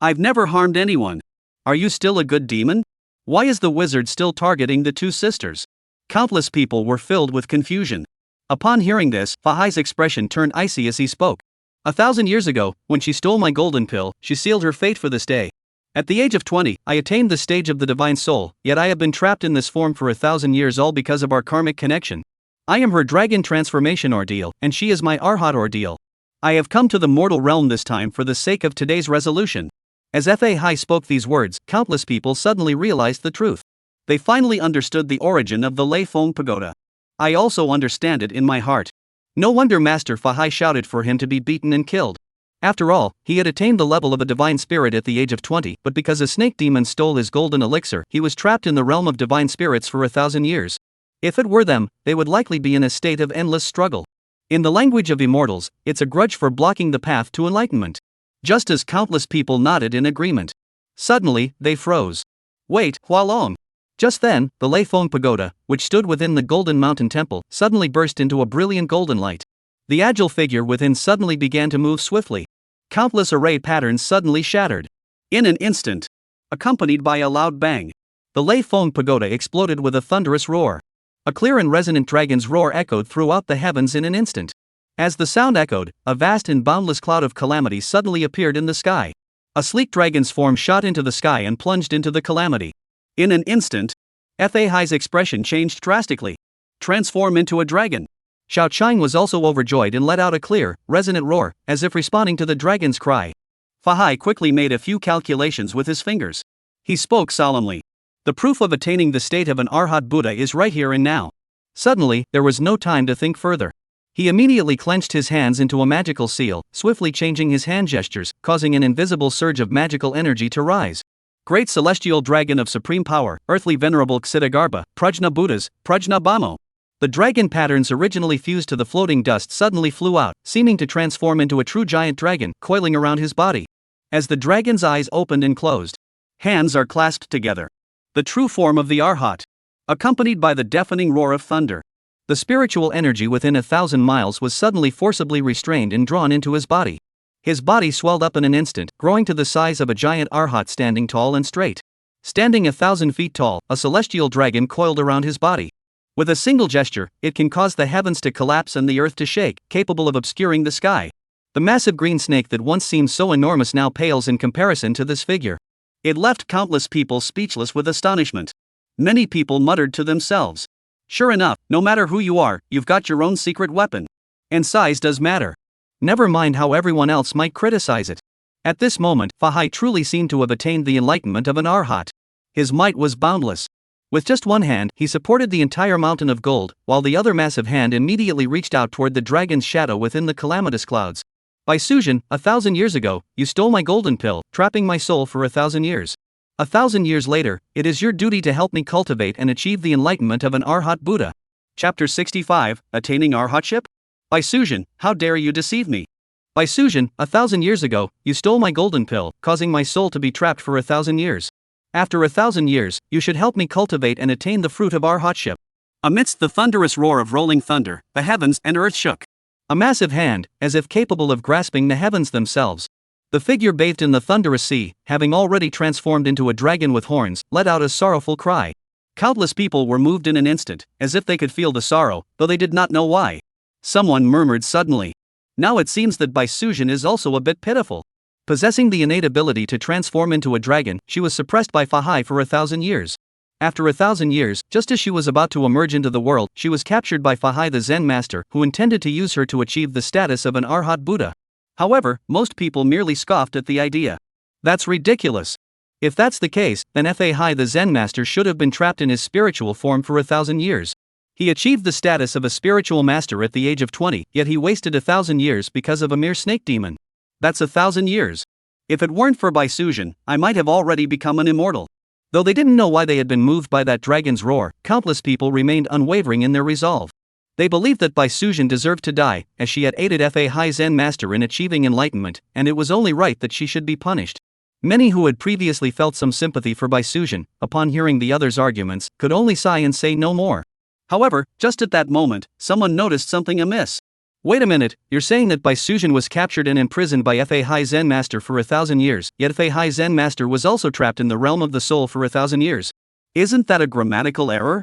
"I've never harmed anyone. Are you still a good demon? Why is the wizard still targeting the two sisters?" Countless people were filled with confusion. Upon hearing this, Fahai's expression turned icy as he spoke. 1,000 years ago, when she stole my golden pill, she sealed her fate for this day. At the age of 20, I attained the stage of the divine soul, yet I have been trapped in this form for 1,000 years, all because of our karmic connection. I am her dragon transformation ordeal, and she is my Arhat ordeal. I have come to the mortal realm this time for the sake of today's resolution. As Fahai spoke these words, countless people suddenly realized the truth. They finally understood the origin of the Lei Feng Pagoda. I also understand it in my heart. No wonder Master Fahai shouted for him to be beaten and killed. After all, he had attained the level of a divine spirit at the age of 20, but because a snake demon stole his golden elixir, he was trapped in the realm of divine spirits for 1,000 years. If it were them, they would likely be in a state of endless struggle. In the language of immortals, it's a grudge for blocking the path to enlightenment. Just as countless people nodded in agreement. Suddenly, they froze. Wait, Hualong. Just then, the Lei Feng Pagoda, which stood within the Golden Mountain Temple, suddenly burst into a brilliant golden light. The agile figure within suddenly began to move swiftly. Countless array patterns suddenly shattered. In an instant, accompanied by a loud bang, the Lei Feng Pagoda exploded with a thunderous roar. A clear and resonant dragon's roar echoed throughout the heavens in an instant. As the sound echoed, a vast and boundless cloud of calamity suddenly appeared in the sky. A sleek dragon's form shot into the sky and plunged into the calamity. In an instant, Fahai's expression changed drastically. Transform into a dragon. Xiao Qing was also overjoyed and let out a clear, resonant roar, as if responding to the dragon's cry. Fahai quickly made a few calculations with his fingers. He spoke solemnly. The proof of attaining the state of an Arhat Buddha is right here and now. Suddenly, there was no time to think further. He immediately clenched his hands into a magical seal, swiftly changing his hand gestures, causing an invisible surge of magical energy to rise. Great celestial dragon of supreme power, earthly venerable Ksiddhagarbha, Prajna Buddhas, Prajna Bamo. The dragon patterns originally fused to the floating dust suddenly flew out, seeming to transform into a true giant dragon, coiling around his body. As the dragon's eyes opened and closed, hands are clasped together. The true form of the Arhat. Accompanied by the deafening roar of thunder. The spiritual energy within 1,000 miles was suddenly forcibly restrained and drawn into his body. His body swelled up in an instant, growing to the size of a giant Arhat standing tall and straight. Standing 1,000 feet tall, a celestial dragon coiled around his body. With a single gesture, it can cause the heavens to collapse and the earth to shake, capable of obscuring the sky. The massive green snake that once seemed so enormous now pales in comparison to this figure. It left countless people speechless with astonishment. Many people muttered to themselves. Sure enough, no matter who you are, you've got your own secret weapon. And size does matter. Never mind how everyone else might criticize it. At this moment, Fahai truly seemed to have attained the enlightenment of an Arhat. His might was boundless. With just one hand, he supported the entire mountain of gold, while the other massive hand immediately reached out toward the dragon's shadow within the calamitous clouds. By Sujin, 1,000 years ago, you stole my golden pill, trapping my soul for 1,000 years. 1,000 years later, it is your duty to help me cultivate and achieve the enlightenment of an Arhat Buddha. Chapter 65, Attaining Arhatship? By Sujin, how dare you deceive me? By Sujin, 1,000 years ago, you stole my golden pill, causing my soul to be trapped for 1,000 years. After 1,000 years, you should help me cultivate and attain the fruit of Arhatship. Amidst the thunderous roar of rolling thunder, the heavens and earth shook. A massive hand, as if capable of grasping the heavens themselves. The figure bathed in the thunderous sea, having already transformed into a dragon with horns, let out a sorrowful cry. Countless people were moved in an instant, as if they could feel the sorrow, though they did not know why. Someone murmured suddenly. Now it seems that Bai Sujin is also a bit pitiful. Possessing the innate ability to transform into a dragon, she was suppressed by Fahai for 1,000 years. After 1,000 years, just as she was about to emerge into the world, she was captured by Fahai the Zen master, who intended to use her to achieve the status of an Arhat Buddha. However, most people merely scoffed at the idea. That's ridiculous. If that's the case, then Fahai the Zen master should have been trapped in his spiritual form for 1,000 years. He achieved the status of a spiritual master at the age of 20, yet he wasted 1,000 years because of a mere snake demon. That's 1,000 years. If it weren't for Bai Sujin, I might have already become an immortal. Though they didn't know why they had been moved by that dragon's roar, countless people remained unwavering in their resolve. They believed that Bai Sujin deserved to die, as she had aided Fahai Zen master in achieving enlightenment, and it was only right that she should be punished. Many who had previously felt some sympathy for Bai Sujin, upon hearing the others' arguments, could only sigh and say no more. However, just at that moment, someone noticed something amiss. Wait a minute, you're saying that Bai Sujin was captured and imprisoned by Fahai Zen master for 1,000 years, yet Fahai Zen master was also trapped in the realm of the soul for 1,000 years. Isn't that a grammatical error?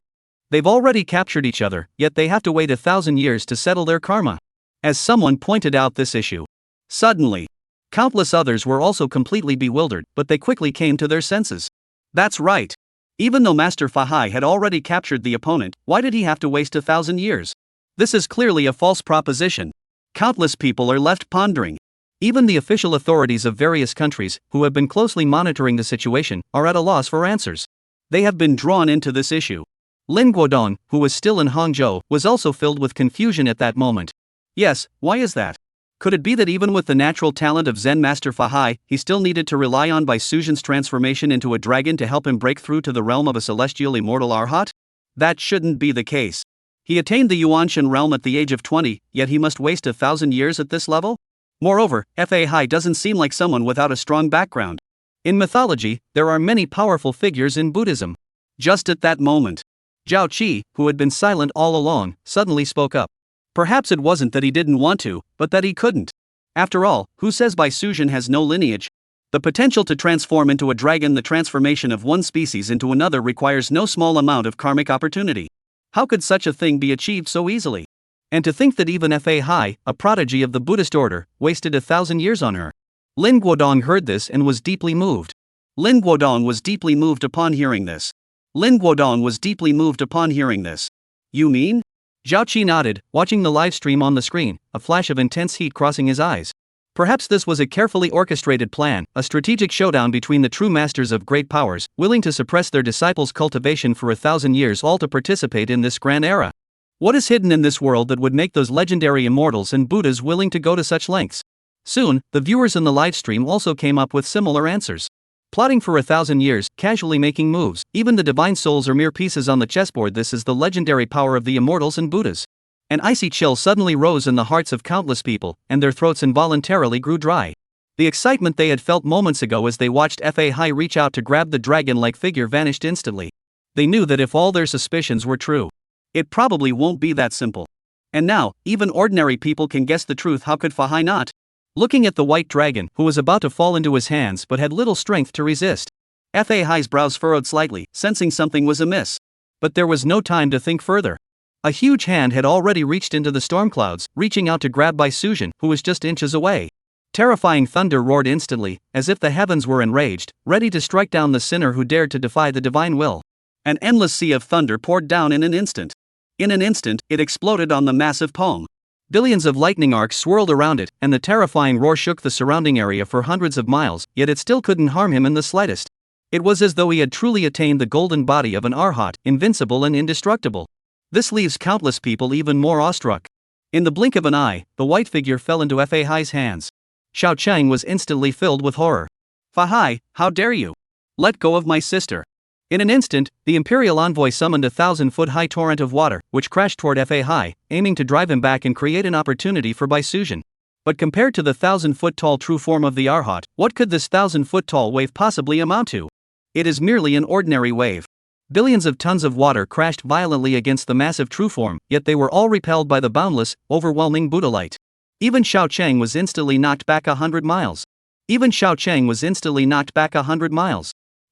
They've already captured each other, yet they have to wait 1,000 years to settle their karma. As someone pointed out this issue. Suddenly, countless others were also completely bewildered, but they quickly came to their senses. That's right. Even though Master Fahai had already captured the opponent, why did he have to waste 1,000 years? This is clearly a false proposition. Countless people are left pondering. Even the official authorities of various countries, who have been closely monitoring the situation, are at a loss for answers. They have been drawn into this issue. Lin Guodong, who was still in Hangzhou, was also filled with confusion at that moment. Yes, why is that? Could it be that even with the natural talent of Zen Master Fahai, he still needed to rely on Bai Suzhen's transformation into a dragon to help him break through to the realm of a celestial immortal Arhat? That shouldn't be the case. He attained the Yuanshan realm at the age of 20, yet he must waste 1,000 years at this level? Moreover, Fahai doesn't seem like someone without a strong background. In mythology, there are many powerful figures in Buddhism. Just at that moment, Zhao Qi, who had been silent all along, suddenly spoke up. Perhaps it wasn't that he didn't want to, but that he couldn't. After all, who says Bai Suzhen has no lineage? The potential to transform into a dragon, the transformation of one species into another, requires no small amount of karmic opportunity. How could such a thing be achieved so easily? And to think that even Fahai, a prodigy of the Buddhist order, wasted 1,000 years on her. Lin Guodong heard this and was deeply moved. Lin Guodong was deeply moved upon hearing this. Lin Guodong was deeply moved upon hearing this. You mean? Zhao Qi nodded, watching the live stream on the screen, a flash of intense heat crossing his eyes. Perhaps this was a carefully orchestrated plan, a strategic showdown between the true masters of great powers, willing to suppress their disciples' cultivation for 1,000 years, all to participate in this grand era. What is hidden in this world that would make those legendary immortals and Buddhas willing to go to such lengths? Soon, the viewers in the live stream also came up with similar answers. Plotting for 1,000 years, casually making moves, even the divine souls are mere pieces on the chessboard. This is the legendary power of the immortals and Buddhas. An icy chill suddenly rose in the hearts of countless people, and their throats involuntarily grew dry. The excitement they had felt moments ago as they watched Fahai reach out to grab the dragon-like figure vanished instantly. They knew that if all their suspicions were true, it probably won't be that simple. And now, even ordinary people can guess the truth. How could Fahai not? Looking at the white dragon, who was about to fall into his hands but had little strength to resist, Fahai's brows furrowed slightly, sensing something was amiss. But there was no time to think further. A huge hand had already reached into the storm clouds, reaching out to grab Bai Suzhen, who was just inches away. Terrifying thunder roared instantly, as if the heavens were enraged, ready to strike down the sinner who dared to defy the divine will. An endless sea of thunder poured down in an instant. In an instant, it exploded on the massive palm. Billions of lightning arcs swirled around it, and the terrifying roar shook the surrounding area for hundreds of miles, yet it still couldn't harm him in the slightest. It was as though he had truly attained the golden body of an Arhat, invincible and indestructible. This leaves countless people even more awestruck. In the blink of an eye, the white figure fell into Fahai's hands. Xiao Chang was instantly filled with horror. Fahai, how dare you? Let go of my sister. In an instant, the imperial envoy summoned a 1,000-foot-high torrent of water, which crashed toward Fahai, aiming to drive him back and create an opportunity for Bai Suzhen. But compared to the 1,000-foot-tall true form of the Arhat, what could this 1,000-foot-tall wave possibly amount to? It is merely an ordinary wave. Billions of tons of water crashed violently against the massive true form, yet they were all repelled by the boundless, overwhelming Buddha light. Even Xiao Chang was instantly knocked back 100 miles.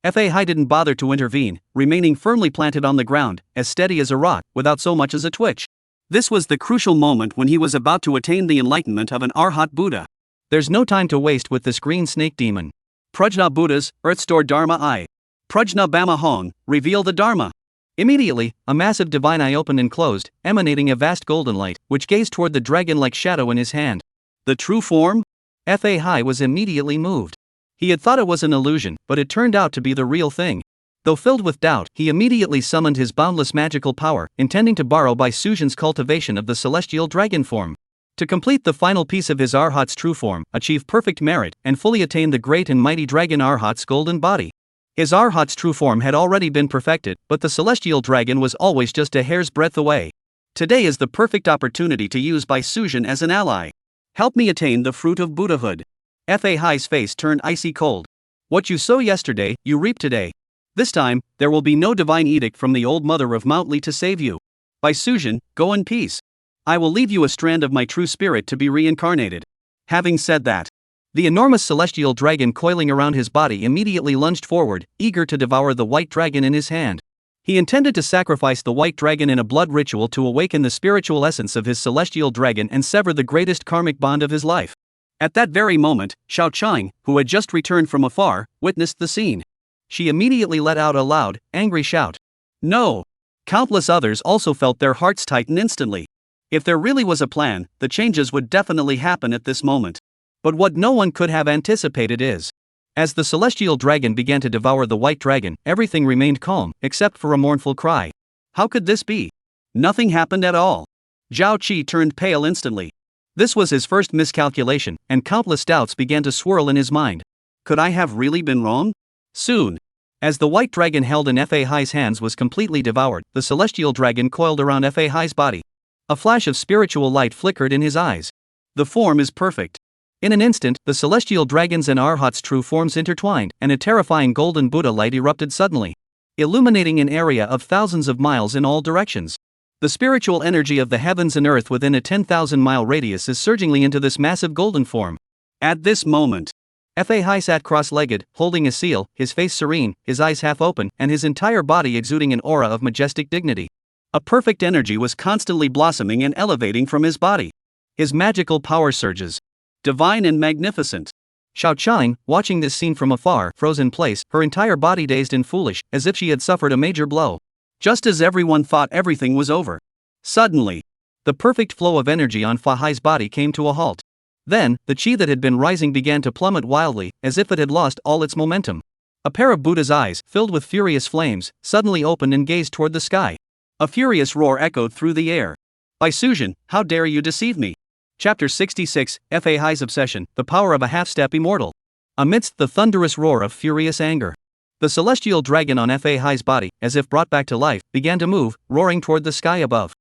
Fahai didn't bother to intervene, remaining firmly planted on the ground, as steady as a rock, without so much as a twitch. This was the crucial moment when he was about to attain the enlightenment of an Arhat Buddha. There's no time to waste with this green snake demon. Prajna Buddhas, Earth Store Dharma I. Prajna Bama Hong, reveal the Dharma. Immediately, a massive divine eye opened and closed, emanating a vast golden light, which gazed toward the dragon-like shadow in his hand. The true form? Fahai was immediately moved. He had thought it was an illusion, but it turned out to be the real thing. Though filled with doubt, he immediately summoned his boundless magical power, intending to borrow Bai Suzhen's cultivation of the celestial dragon form. To complete the final piece of his Arhat's true form, achieve perfect merit, and fully attain the great and mighty dragon Arhat's golden body. His Arhat's true form had already been perfected, but the celestial dragon was always just a hair's breadth away. Today is the perfect opportunity to use Bai Suzhen as an ally. Help me attain the fruit of Buddhahood. Fahai's face turned icy cold. What you sow yesterday, you reap today. This time, there will be no divine edict from the old mother of Mount Li to save you. Bai Suzhen, go in peace. I will leave you a strand of my true spirit to be reincarnated. Having said that, the enormous celestial dragon coiling around his body immediately lunged forward, eager to devour the white dragon in his hand. He intended to sacrifice the white dragon in a blood ritual to awaken the spiritual essence of his celestial dragon and sever the greatest karmic bond of his life. At that very moment, Xiao Chang, who had just returned from afar, witnessed the scene. She immediately let out a loud, angry shout. No! Countless others also felt their hearts tighten instantly. If there really was a plan, the changes would definitely happen at this moment. But what no one could have anticipated is As the celestial dragon began to devour the white dragon, everything remained calm, except for a mournful cry. How could this be? Nothing happened at all. Zhao Qi turned pale instantly. This was his first miscalculation, and countless doubts began to swirl in his mind. Could I have really been wrong? Soon, as the white dragon held in Fahai's hands was completely devoured, the celestial dragon coiled around Fahai's body. A flash of spiritual light flickered in his eyes. The form is perfect. In an instant, the celestial dragon's and Arhat's true forms intertwined, and a terrifying golden Buddha light erupted suddenly, illuminating an area of thousands of miles in all directions. The spiritual energy of the heavens and earth within a 10,000-mile radius is surgingly into this massive golden form. At this moment, Fahai sat cross-legged, holding a seal, his face serene, his eyes half open, and his entire body exuding an aura of majestic dignity. A perfect energy was constantly blossoming and elevating from his body. His magical power surges, divine and magnificent. Xiao Qing, watching this scene from afar, froze in place, her entire body dazed and foolish, as if she had suffered a major blow. Just as everyone thought everything was over, suddenly, the perfect flow of energy on Fahai's body came to a halt. Then, the chi that had been rising began to plummet wildly, as if it had lost all its momentum. A pair of Buddha's eyes, filled with furious flames, suddenly opened and gazed toward the sky. A furious roar echoed through the air. By Suzhen, how dare you deceive me? Chapter 66, Fahai's Obsession, the Power of a Half-Step Immortal. Amidst the thunderous roar of furious anger, the celestial dragon on Fahai's body, as if brought back to life, began to move, roaring toward the sky above.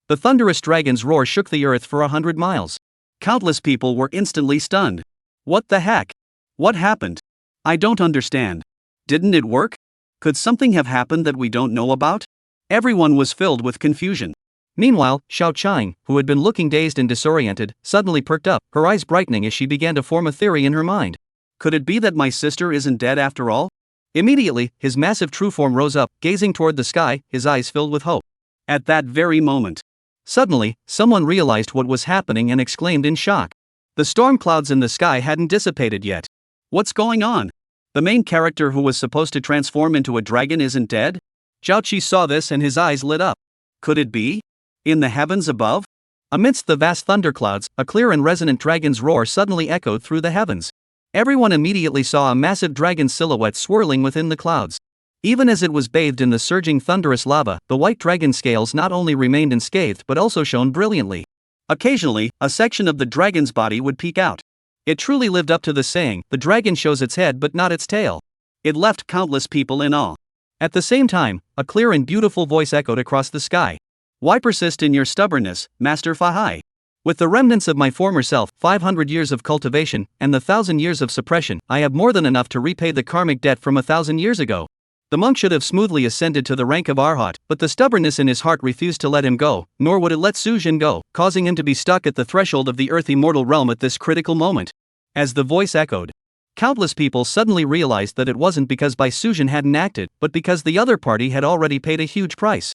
The thunderous dragon's roar shook the earth for 100 miles. Countless people were instantly stunned. What the heck? What happened? I don't understand. Didn't it work? Could something have happened that we don't know about? Everyone was filled with confusion. Meanwhile, Xiao Qing, who had been looking dazed and disoriented, suddenly perked up, her eyes brightening as she began to form a theory in her mind. Could it be that my sister isn't dead after all? Immediately, his massive true form rose up, gazing toward the sky, his eyes filled with hope. At that very moment, suddenly, someone realized what was happening and exclaimed in shock. The storm clouds in the sky hadn't dissipated yet. What's going on? The main character who was supposed to transform into a dragon isn't dead? Zhao Qi saw this and his eyes lit up. Could it be? In the heavens above? Amidst the vast thunderclouds, a clear and resonant dragon's roar suddenly echoed through the heavens. Everyone immediately saw a massive dragon silhouette swirling within the clouds. Even as it was bathed in the surging thunderous lava, the white dragon scales not only remained unscathed but also shone brilliantly. Occasionally, a section of the dragon's body would peek out. It truly lived up to the saying, the dragon shows its head but not its tail. It left countless people in awe. At the same time, a clear and beautiful voice echoed across the sky. Why persist in your stubbornness, Master Fahai? With the remnants of my former self, 500 years of cultivation, and the 1,000 years of suppression, I have more than enough to repay the karmic debt from 1,000 years ago. The monk should have smoothly ascended to the rank of Arhat, but the stubbornness in his heart refused to let him go, nor would it let Suzhen go, causing him to be stuck at the threshold of the earth immortal realm at this critical moment. As the voice echoed, countless people suddenly realized that it wasn't because Bai Suzhen hadn't acted, but because the other party had already paid a huge price.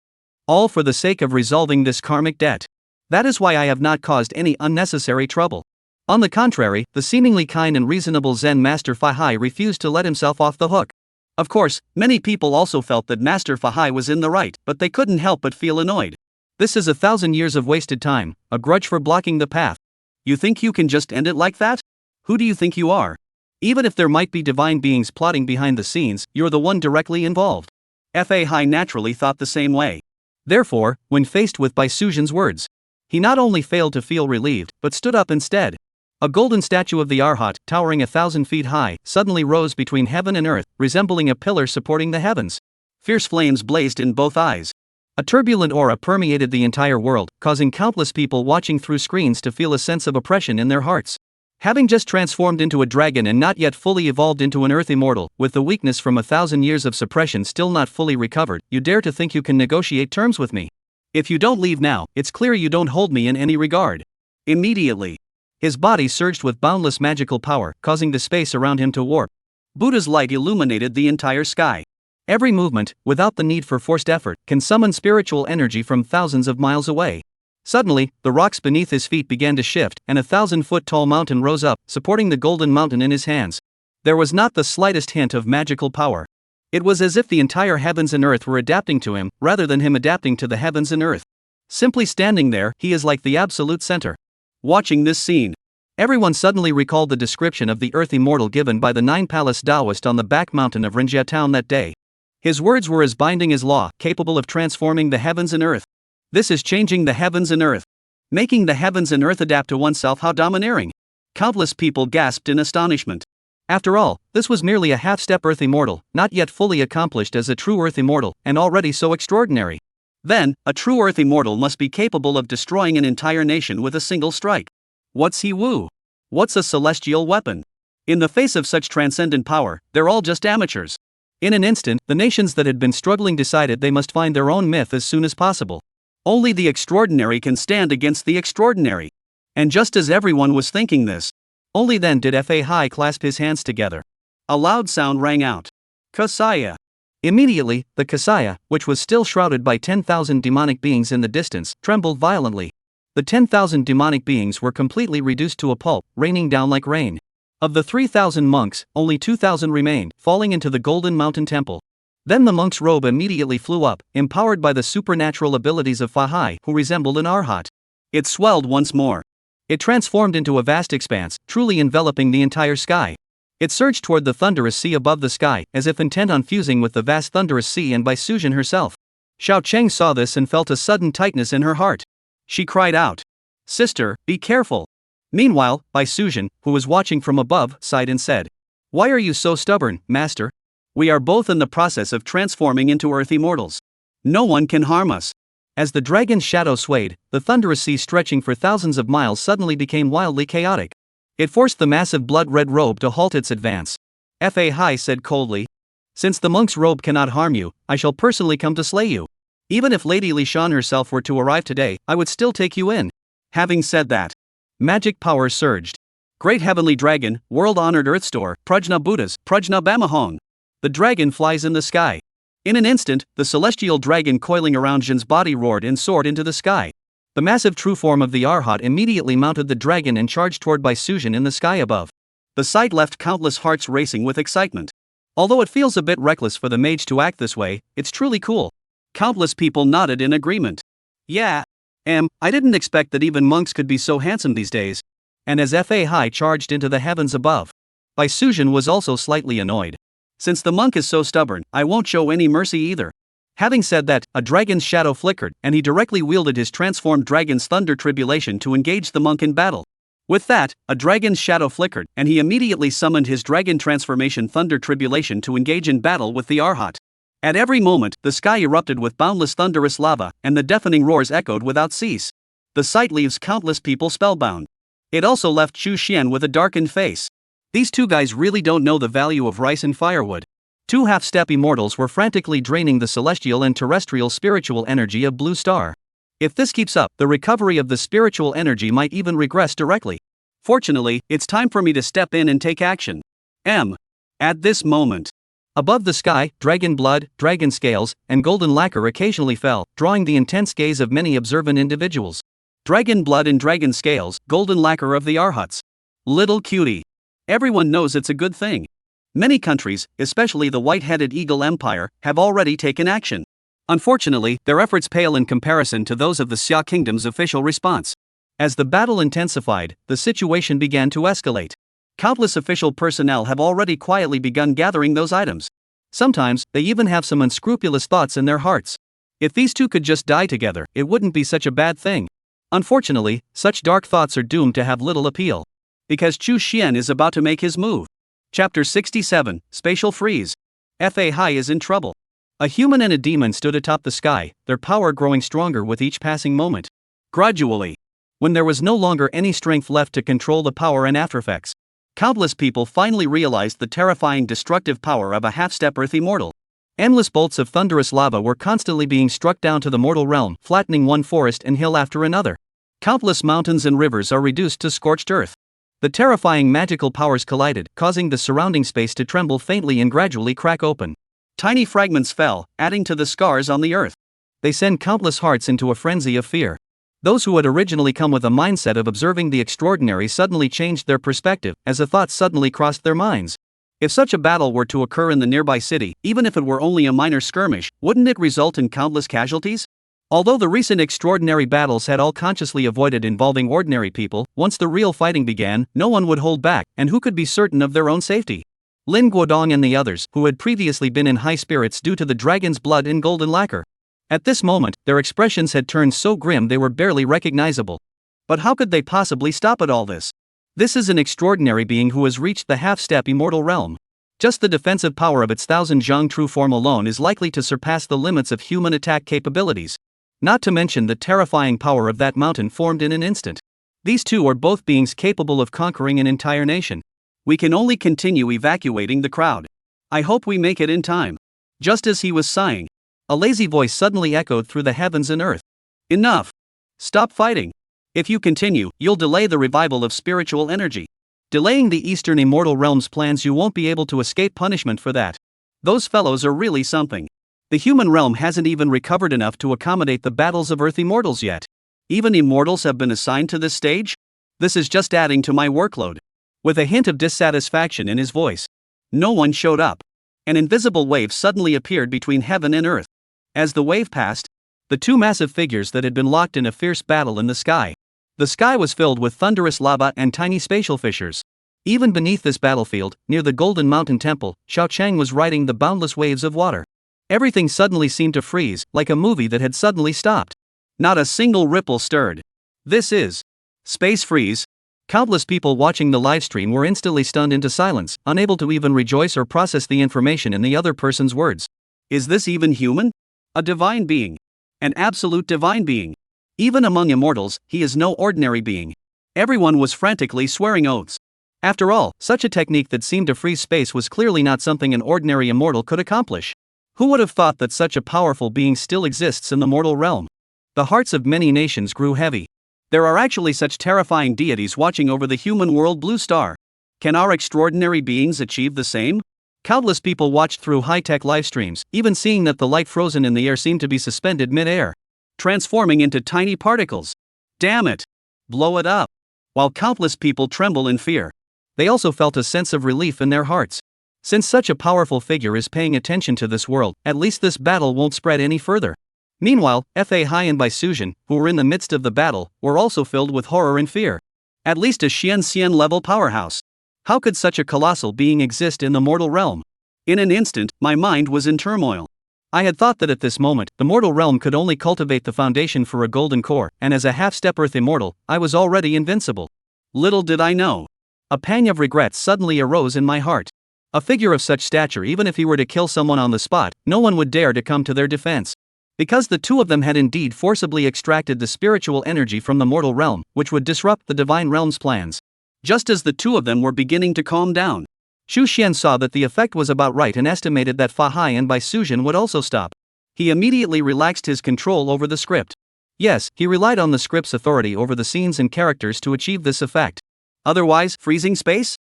All for the sake of resolving this karmic debt. That is why I have not caused any unnecessary trouble. On the contrary, the seemingly kind and reasonable Zen Master Fahai refused to let himself off the hook. Of course, many people also felt that Master Fahai was in the right, but they couldn't help but feel annoyed. This is 1,000 years of wasted time, a grudge for blocking the path. You think you can just end it like that? Who do you think you are? Even if there might be divine beings plotting behind the scenes, you're the one directly involved. Fahai naturally thought the same way. Therefore, when faced with Bai Suzhen's words, he not only failed to feel relieved, but stood up instead. A golden statue of the Arhat, towering 1,000 feet high, suddenly rose between heaven and earth, resembling a pillar supporting the heavens. Fierce flames blazed in both eyes. A turbulent aura permeated the entire world, causing countless people watching through screens to feel a sense of oppression in their hearts. Having just transformed into a dragon and not yet fully evolved into an earth immortal, with the weakness from 1,000 years of suppression still not fully recovered, you dare to think you can negotiate terms with me? If you don't leave now, it's clear you don't hold me in any regard. Immediately, his body surged with boundless magical power, causing the space around him to warp. Buddha's light illuminated the entire sky. Every movement, without the need for forced effort, can summon spiritual energy from thousands of miles away. Suddenly, the rocks beneath his feet began to shift, and a 1,000-foot-tall mountain rose up, supporting the golden mountain in his hands. There was not the slightest hint of magical power. It was as if the entire heavens and earth were adapting to him, rather than him adapting to the heavens and earth. Simply standing there, he is like the absolute center. Watching this scene, Everyone suddenly recalled the description of the earth immortal given by the nine-palace Daoist on the back mountain of Rinjia town that day. His words were as binding as law, capable of transforming the heavens and earth. This is changing the heavens and earth. Making the heavens and earth adapt to oneself, how domineering! Countless people gasped in astonishment. After all, this was merely a half-step earth immortal, not yet fully accomplished as a true earth immortal, and already so extraordinary. Then, a true earth immortal must be capable of destroying an entire nation with a single strike. What's he woo? What's a celestial weapon? In the face of such transcendent power, they're all just amateurs. In an instant, the nations that had been struggling decided they must find their own myth as soon as possible. Only the extraordinary can stand against the extraordinary. And just as everyone was thinking this, only then did Fahai clasp his hands together. A loud sound rang out. Kasaya. Immediately, the Kasaya, which was still shrouded by 10,000 demonic beings in the distance, trembled violently. The 10,000 demonic beings were completely reduced to a pulp, raining down like rain. Of the 3,000 monks, only 2,000 remained, falling into the Golden Mountain Temple. Then the monk's robe immediately flew up, empowered by the supernatural abilities of Fahai, who resembled an arhat. It swelled once more. It transformed into a vast expanse, truly enveloping the entire sky. It surged toward the thunderous sea above the sky, as if intent on fusing with the vast thunderous sea and by Suzhen herself. Xiao Cheng saw this and felt a sudden tightness in her heart. She cried out, "Sister, be careful." Meanwhile, Bai Suzhen, who was watching from above, sighed and said, "Why are you so stubborn, master? We are both in the process of transforming into earth immortals. No one can harm us." As the dragon's shadow swayed, the thunderous sea stretching for thousands of miles suddenly became wildly chaotic. It forced the massive blood-red robe to halt its advance. Fahai said coldly, "Since the monk's robe cannot harm you, I shall personally come to slay you. Even if Lady Li Shan herself were to arrive today, I would still take you in." Having said that, magic power surged. Great heavenly dragon, world-honored earth store, Prajna Buddhas, Prajna Bamahong. The dragon flies in the sky. In an instant, the celestial dragon coiling around Jin's body roared and soared into the sky. The massive true form of the Arhat immediately mounted the dragon and charged toward Bai Suzhen in the sky above. The sight left countless hearts racing with excitement. Although it feels a bit reckless for the mage to act this way, it's truly cool. Countless people nodded in agreement. Yeah. I didn't expect that even monks could be so handsome these days. And as Fahai charged into the heavens above, Bai Suzhen was also slightly annoyed. Since the monk is so stubborn, I won't show any mercy either. Having said that, a dragon's shadow flickered, and he directly wielded his transformed dragon's thunder tribulation to engage the monk in battle. With that, a dragon's shadow flickered, and he immediately summoned his dragon transformation thunder tribulation to engage in battle with the Arhat. At every moment, the sky erupted with boundless thunderous lava, and the deafening roars echoed without cease. The sight leaves countless people spellbound. It also left Chu Xian with a darkened face. These two guys really don't know the value of rice and firewood. Two half-step immortals were frantically draining the celestial and terrestrial spiritual energy of Blue Star. If this keeps up, the recovery of the spiritual energy might even regress directly. Fortunately, it's time for me to step in and take action. At this moment, above the sky, dragon blood, dragon scales, and golden lacquer occasionally fell, drawing the intense gaze of many observant individuals. Dragon blood and dragon scales, golden lacquer of the Arhats. Little cutie. Everyone knows it's a good thing. Many countries, especially the white-headed Eagle Empire, have already taken action. Unfortunately, their efforts pale in comparison to those of the Xia Kingdom's official response. As the battle intensified, the situation began to escalate. Countless official personnel have already quietly begun gathering those items. Sometimes, they even have some unscrupulous thoughts in their hearts. If these two could just die together, it wouldn't be such a bad thing. Unfortunately, such dark thoughts are doomed to have little appeal. Because Chu Xian is about to make his move. Chapter 67, Spatial Freeze. Fahai is in trouble. A human and a demon stood atop the sky, their power growing stronger with each passing moment. Gradually, when there was no longer any strength left to control the power and aftereffects, countless people finally realized the terrifying destructive power of a half-step earth immortal. Endless bolts of thunderous lava were constantly being struck down to the mortal realm, flattening one forest and hill after another. Countless mountains and rivers are reduced to scorched earth. The terrifying magical powers collided, causing the surrounding space to tremble faintly and gradually crack open. Tiny fragments fell, adding to the scars on the earth. They send countless hearts into a frenzy of fear. Those who had originally come with a mindset of observing the extraordinary suddenly changed their perspective, as a thought suddenly crossed their minds. If such a battle were to occur in the nearby city, even if it were only a minor skirmish, wouldn't it result in countless casualties? Although the recent extraordinary battles had all consciously avoided involving ordinary people, once the real fighting began, no one would hold back, and who could be certain of their own safety? Lin Guodong and the others, who had previously been in high spirits due to the dragon's blood in golden lacquer. At this moment, their expressions had turned so grim they were barely recognizable. But how could they possibly stop at all this? This is an extraordinary being who has reached the half-step immortal realm. Just the defensive power of its 1000 Zhang true form alone is likely to surpass the limits of human attack capabilities. Not to mention the terrifying power of that mountain formed in an instant. These two are both beings capable of conquering an entire nation. We can only continue evacuating the crowd. I hope we make it in time. Just as he was sighing, a lazy voice suddenly echoed through the heavens and earth. Enough! Stop fighting! If you continue, you'll delay the revival of spiritual energy. Delaying the Eastern Immortal Realm's plans, you won't be able to escape punishment for that. Those fellows are really something. The human realm hasn't even recovered enough to accommodate the battles of Earth Immortals yet. Even Immortals have been assigned to this stage? This is just adding to my workload. With a hint of dissatisfaction in his voice. No one showed up. An invisible wave suddenly appeared between heaven and earth. As the wave passed, the two massive figures that had been locked in a fierce battle in the sky. The sky was filled with thunderous lava and tiny spatial fissures. Even beneath this battlefield, near the Golden Mountain Temple, Xiao Chang was riding the boundless waves of water. Everything suddenly seemed to freeze, like a movie that had suddenly stopped. Not a single ripple stirred. This is space freeze. Countless people watching the livestream were instantly stunned into silence, unable to even rejoice or process the information in the other person's words. Is this even human? A divine being. An absolute divine being. Even among immortals, he is no ordinary being. Everyone was frantically swearing oaths. After all, such a technique that seemed to freeze space was clearly not something an ordinary immortal could accomplish. Who would have thought that such a powerful being still exists in the mortal realm? The hearts of many nations grew heavy. There are actually such terrifying deities watching over the human world, Blue Star. Can our extraordinary beings achieve the same? Countless people watched through high-tech live streams, even seeing that the light frozen in the air seemed to be suspended mid-air, transforming into tiny particles. Damn it! Blow it up! While countless people tremble in fear, they also felt a sense of relief in their hearts. Since such a powerful figure is paying attention to this world, at least this battle won't spread any further. Meanwhile, Fahai and Baisuzhen, who were in the midst of the battle, were also filled with horror and fear. At least a Xian level powerhouse. How could such a colossal being exist in the mortal realm? In an instant, my mind was in turmoil. I had thought that at this moment, the mortal realm could only cultivate the foundation for a golden core, and as a half-step Earth Immortal, I was already invincible. Little did I know. A pang of regret suddenly arose in my heart. A figure of such stature, even if he were to kill someone on the spot, no one would dare to come to their defense. Because the two of them had indeed forcibly extracted the spiritual energy from the mortal realm, which would disrupt the divine realm's plans. Just as the two of them were beginning to calm down, Xu Xian saw that the effect was about right and estimated that Fahai and Baisuzhen would also stop. He immediately relaxed his control over the script. Yes, he relied on the script's authority over the scenes and characters to achieve this effect. Otherwise, freezing space?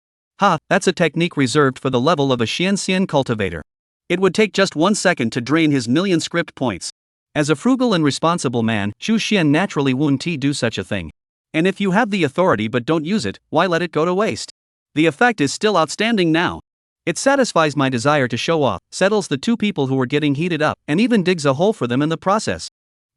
That's a technique reserved for the level of a Xian cultivator. It would take just 1 second to drain his million script points. As a frugal and responsible man, Xu Xian naturally wouldn't do such a thing. And if you have the authority but don't use it, why let it go to waste? The effect is still outstanding now. It satisfies my desire to show off, settles the two people who were getting heated up, and even digs a hole for them in the process.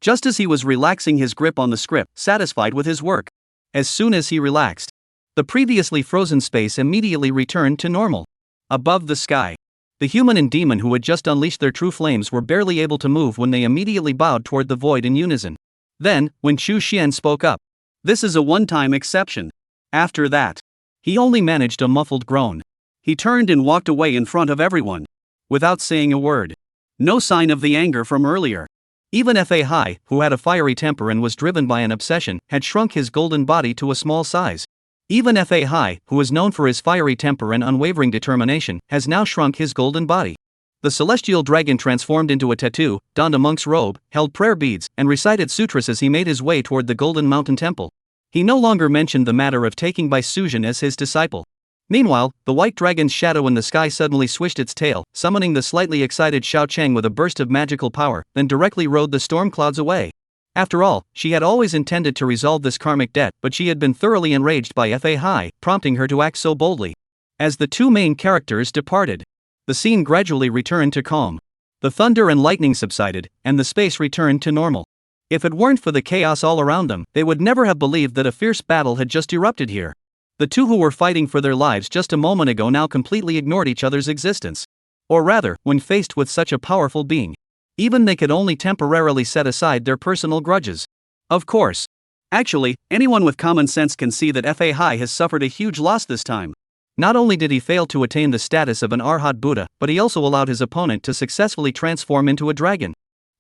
Just as he was relaxing his grip on the script, satisfied with his work. As soon as he relaxed, the previously frozen space immediately returned to normal. Above the sky, the human and demon who had just unleashed their true flames were barely able to move when they immediately bowed toward the void in unison. Then, when Xu Xian spoke up, "This is a one-time exception." After that, he only managed a muffled groan. He turned and walked away in front of everyone, without saying a word. No sign of the anger from earlier. Even Fahai, who had a fiery temper and was driven by an obsession, had shrunk his golden body to a small size. Even Fahai, who was known for his fiery temper and unwavering determination, has now shrunk his golden body. The celestial dragon transformed into a tattoo, donned a monk's robe, held prayer beads, and recited sutras as he made his way toward the Golden Mountain Temple. He no longer mentioned the matter of taking Baisuzhen as his disciple. Meanwhile, the white dragon's shadow in the sky suddenly swished its tail, summoning the slightly excited Xiao Chang with a burst of magical power, then directly rode the storm clouds away. After all, she had always intended to resolve this karmic debt, but she had been thoroughly enraged by Fahai, prompting her to act so boldly. As the two main characters departed, the scene gradually returned to calm. The thunder and lightning subsided, and the space returned to normal. If it weren't for the chaos all around them, they would never have believed that a fierce battle had just erupted here. The two who were fighting for their lives just a moment ago now completely ignored each other's existence. Or rather, when faced with such a powerful being, even they could only temporarily set aside their personal grudges. Of course. Actually, anyone with common sense can see that Fahai has suffered a huge loss this time. Not only did he fail to attain the status of an Arhat Buddha, but he also allowed his opponent to successfully transform into a dragon.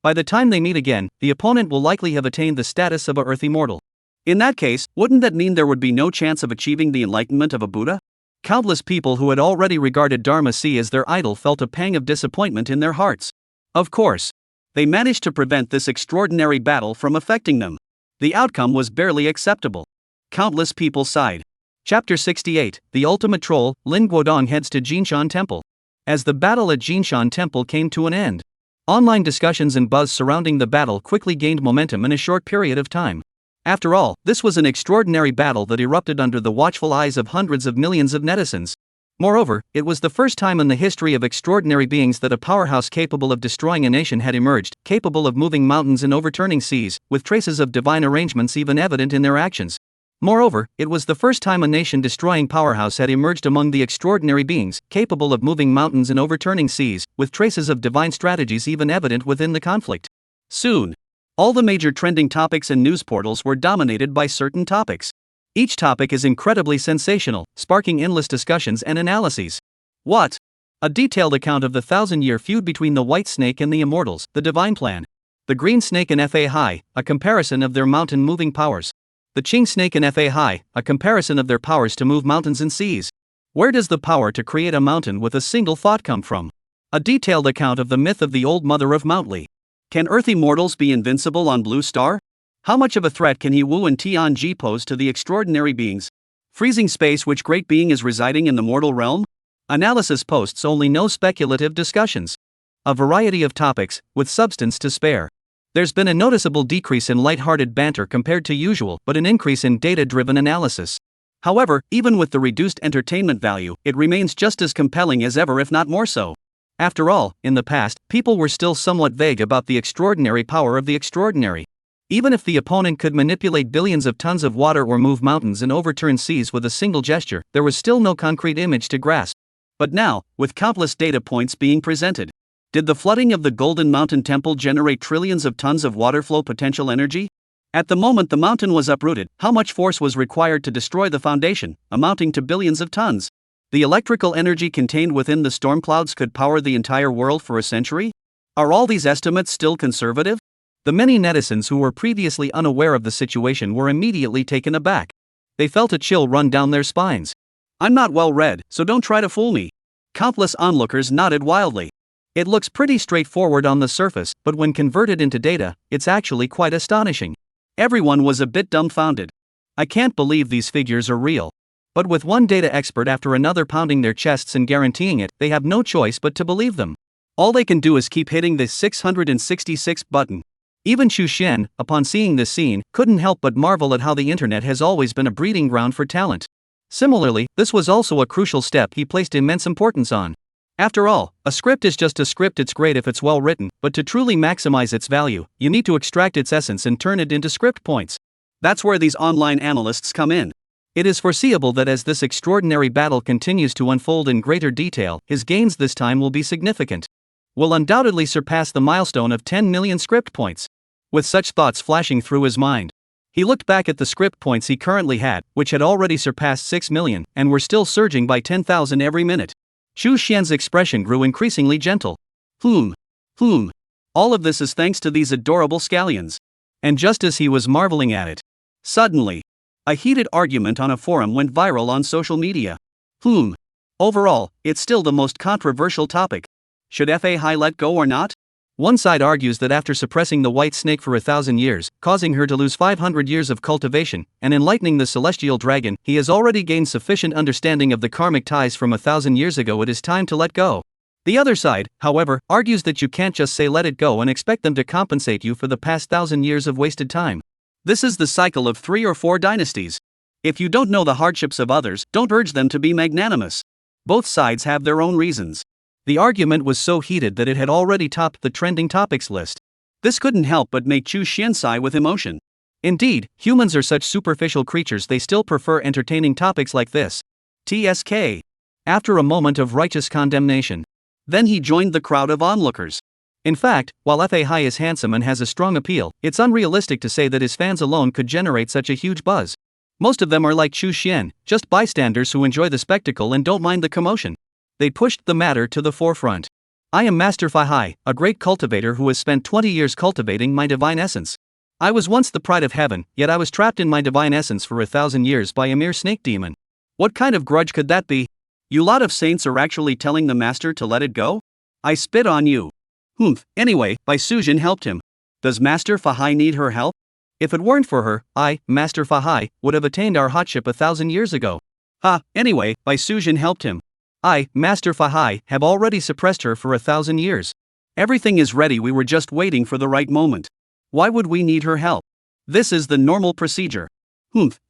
By the time they meet again, the opponent will likely have attained the status of a earthy mortal. In that case, wouldn't that mean there would be no chance of achieving the enlightenment of a Buddha? Countless people who had already regarded Dharma C as their idol felt a pang of disappointment in their hearts. Of course, they managed to prevent this extraordinary battle from affecting them. The outcome was barely acceptable. Countless people sighed. Chapter 68, The Ultimate Troll, Lin Guodong heads to Jinshan Temple. As the battle at Jinshan Temple came to an end, online discussions and buzz surrounding the battle quickly gained momentum in a short period of time. After all, this was an extraordinary battle that erupted under the watchful eyes of hundreds of millions of netizens. Moreover, it was the first time in the history of extraordinary beings that a powerhouse capable of destroying a nation had emerged, capable of moving mountains and overturning seas, with traces of divine arrangements even evident in their actions. Moreover, it was the first time a nation-destroying powerhouse had emerged among the extraordinary beings, capable of moving mountains and overturning seas, with traces of divine strategies even evident within the conflict. Soon, all the major trending topics and news portals were dominated by certain topics. Each topic is incredibly sensational, sparking endless discussions and analyses. What? A detailed account of the 1,000-year feud between the White Snake and the Immortals, the Divine Plan. The Green Snake and Fahai, a comparison of their mountain-moving powers. The Qing Snake and Fahai, a comparison of their powers to move mountains and seas. Where does the power to create a mountain with a single thought come from? A detailed account of the myth of the Old Mother of Mountly. Can earthy mortals be invincible on Blue Star? How much of a threat can He Wu and Tianji pose to the extraordinary beings? Freezing space, which great being is residing in the mortal realm? Analysis posts only, no speculative discussions. A variety of topics, with substance to spare. There's been a noticeable decrease in light-hearted banter compared to usual, but an increase in data-driven analysis. However, even with the reduced entertainment value, it remains just as compelling as ever, if not more so. After all, in the past, people were still somewhat vague about the extraordinary power of the extraordinary. Even if the opponent could manipulate billions of tons of water or move mountains and overturn seas with a single gesture, there was still no concrete image to grasp. But now, with countless data points being presented, did the flooding of the Golden Mountain Temple generate trillions of tons of water flow potential energy? At the moment the mountain was uprooted, how much force was required to destroy the foundation, amounting to billions of tons? The electrical energy contained within the storm clouds could power the entire world for a century? Are all these estimates still conservative? The many netizens who were previously unaware of the situation were immediately taken aback. They felt a chill run down their spines. I'm not well read, so don't try to fool me. Countless onlookers nodded wildly. It looks pretty straightforward on the surface, but when converted into data, it's actually quite astonishing. Everyone was a bit dumbfounded. I can't believe these figures are real. But with one data expert after another pounding their chests and guaranteeing it, they have no choice but to believe them. All they can do is keep hitting the 666 button. Even Xu Xian, upon seeing this scene, couldn't help but marvel at how the internet has always been a breeding ground for talent. Similarly, this was also a crucial step he placed immense importance on. After all, a script is just a script. It's great if it's well written, but to truly maximize its value, you need to extract its essence and turn it into script points. That's where these online analysts come in. It is foreseeable that as this extraordinary battle continues to unfold in greater detail, his gains this time will be significant. Will undoubtedly surpass the milestone of 10 million script points. With such thoughts flashing through his mind, he looked back at the script points he currently had, which had already surpassed 6 million, and were still surging by 10,000 every minute. Xu Xian's expression grew increasingly gentle. All of this is thanks to these adorable scallions. And just as he was marveling at it, suddenly, a heated argument on a forum went viral on social media. Overall, it's still the most controversial topic. Should Fahai let go or not? One side argues that after suppressing the White Snake for 1,000 years, causing her to lose 500 years of cultivation, and enlightening the celestial dragon, he has already gained sufficient understanding of the karmic ties from 1,000 years ago. It is time to let go. The other side, however, argues that you can't just say let it go and expect them to compensate you for the past 1,000 years of wasted time. This is the cycle of 3 or 4 dynasties. If you don't know the hardships of others, don't urge them to be magnanimous. Both sides have their own reasons. The argument was so heated that it had already topped the trending topics list. This couldn't help but make Chu Xian sigh with emotion. Indeed, humans are such superficial creatures, they still prefer entertaining topics like this. TSK. After a moment of righteous condemnation. Then he joined the crowd of onlookers. In fact, while Fahai is handsome and has a strong appeal, it's unrealistic to say that his fans alone could generate such a huge buzz. Most of them are like Chu Xian, just bystanders who enjoy the spectacle and don't mind the commotion. They pushed the matter to the forefront. I am Master Fahai, a great cultivator who has spent 20 years cultivating my divine essence. I was once the pride of heaven, yet I was trapped in my divine essence for 1,000 years by a mere snake demon. What kind of grudge could that be? You lot of saints are actually telling the master to let it go? I spit on you. Anyway, Bai Sujin helped him. Does Master Fahai need her help? If it weren't for her, I, Master Fahai, would have attained our hotship 1,000 years ago. Anyway, Bai Sujin helped him. I, Master Fahai, have already suppressed her for 1,000 years. Everything is ready, we were just waiting for the right moment. Why would we need her help? This is the normal procedure.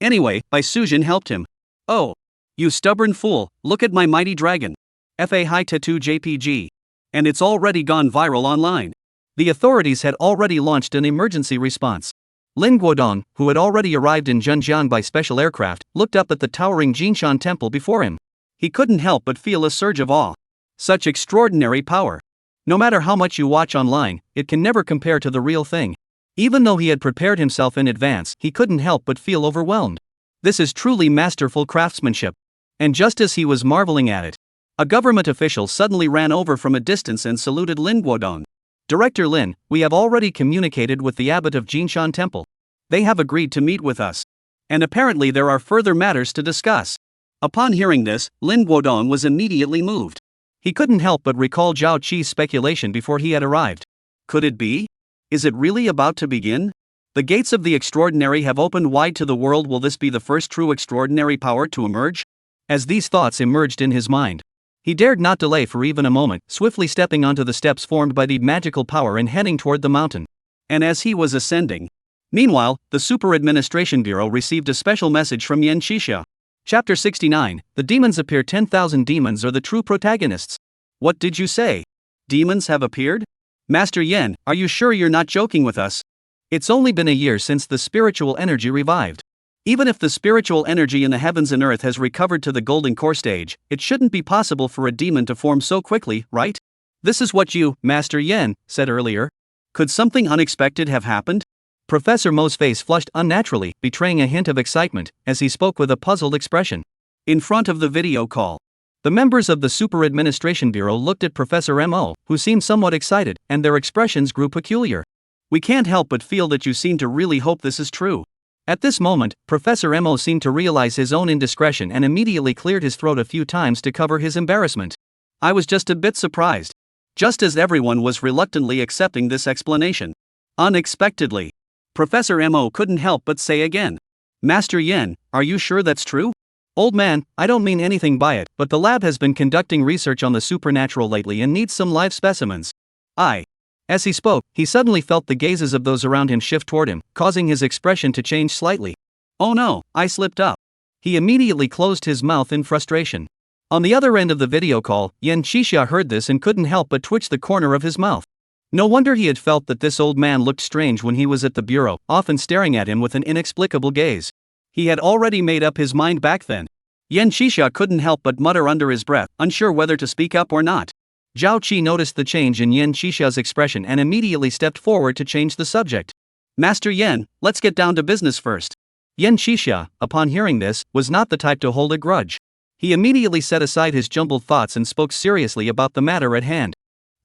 Anyway, Bai Sujin helped him. Oh. You stubborn fool, look at my mighty dragon. Fahai Tattoo JPG. And it's already gone viral online. The authorities had already launched an emergency response. Lin Guodong, who had already arrived in Zhenjiang by special aircraft, looked up at the towering Jinshan temple before him. He couldn't help but feel a surge of awe. Such extraordinary power. No matter how much you watch online, it can never compare to the real thing. Even though he had prepared himself in advance, he couldn't help but feel overwhelmed. This is truly masterful craftsmanship. And just as he was marveling at it, a government official suddenly ran over from a distance and saluted Lin Guodong. Director Lin, we have already communicated with the abbot of Jinshan Temple. They have agreed to meet with us. And apparently there are further matters to discuss. Upon hearing this, Lin Guodong was immediately moved. He couldn't help but recall Zhao Qi's speculation before he had arrived. Could it be? Is it really about to begin? The gates of the extraordinary have opened wide to the world. Will this be the first true extraordinary power to emerge? As these thoughts emerged in his mind, he dared not delay for even a moment, swiftly stepping onto the steps formed by the magical power and heading toward the mountain. And as he was ascending, meanwhile, the Super Administration Bureau received a special message from Yan Qixia. Chapter 69, The Demons Appear. 10,000 demons are the true protagonists. What did you say? Demons have appeared? Master Yan, are you sure you're not joking with us? It's only been a year since the spiritual energy revived. Even if the spiritual energy in the heavens and earth has recovered to the golden core stage, it shouldn't be possible for a demon to form so quickly, right? This is what you, Master Yan, said earlier. Could something unexpected have happened? Professor Mo's face flushed unnaturally, betraying a hint of excitement, as he spoke with a puzzled expression. In front of the video call, the members of the Super Administration Bureau looked at Professor Mo, who seemed somewhat excited, and their expressions grew peculiar. We can't help but feel that you seem to really hope this is true. At this moment, Professor Mo seemed to realize his own indiscretion and immediately cleared his throat a few times to cover his embarrassment. I was just a bit surprised. Just as everyone was reluctantly accepting this explanation. Unexpectedly, Professor Mo couldn't help but say again, Master Yan, are you sure that's true? Old man, I don't mean anything by it, but the lab has been conducting research on the supernatural lately and needs some live specimens. As he spoke, he suddenly felt the gazes of those around him shift toward him, causing his expression to change slightly. Oh no, I slipped up. He immediately closed his mouth in frustration. On the other end of the video call, Yan Qixia heard this and couldn't help but twitch the corner of his mouth. No wonder he had felt that this old man looked strange when he was at the bureau, often staring at him with an inexplicable gaze. He had already made up his mind back then. Yan Qixia couldn't help but mutter under his breath, unsure whether to speak up or not. Zhao Qi noticed the change in Yan Qixia's expression and immediately stepped forward to change the subject. Master Yan, let's get down to business first. Yan Qixia, upon hearing this, was not the type to hold a grudge. He immediately set aside his jumbled thoughts and spoke seriously about the matter at hand.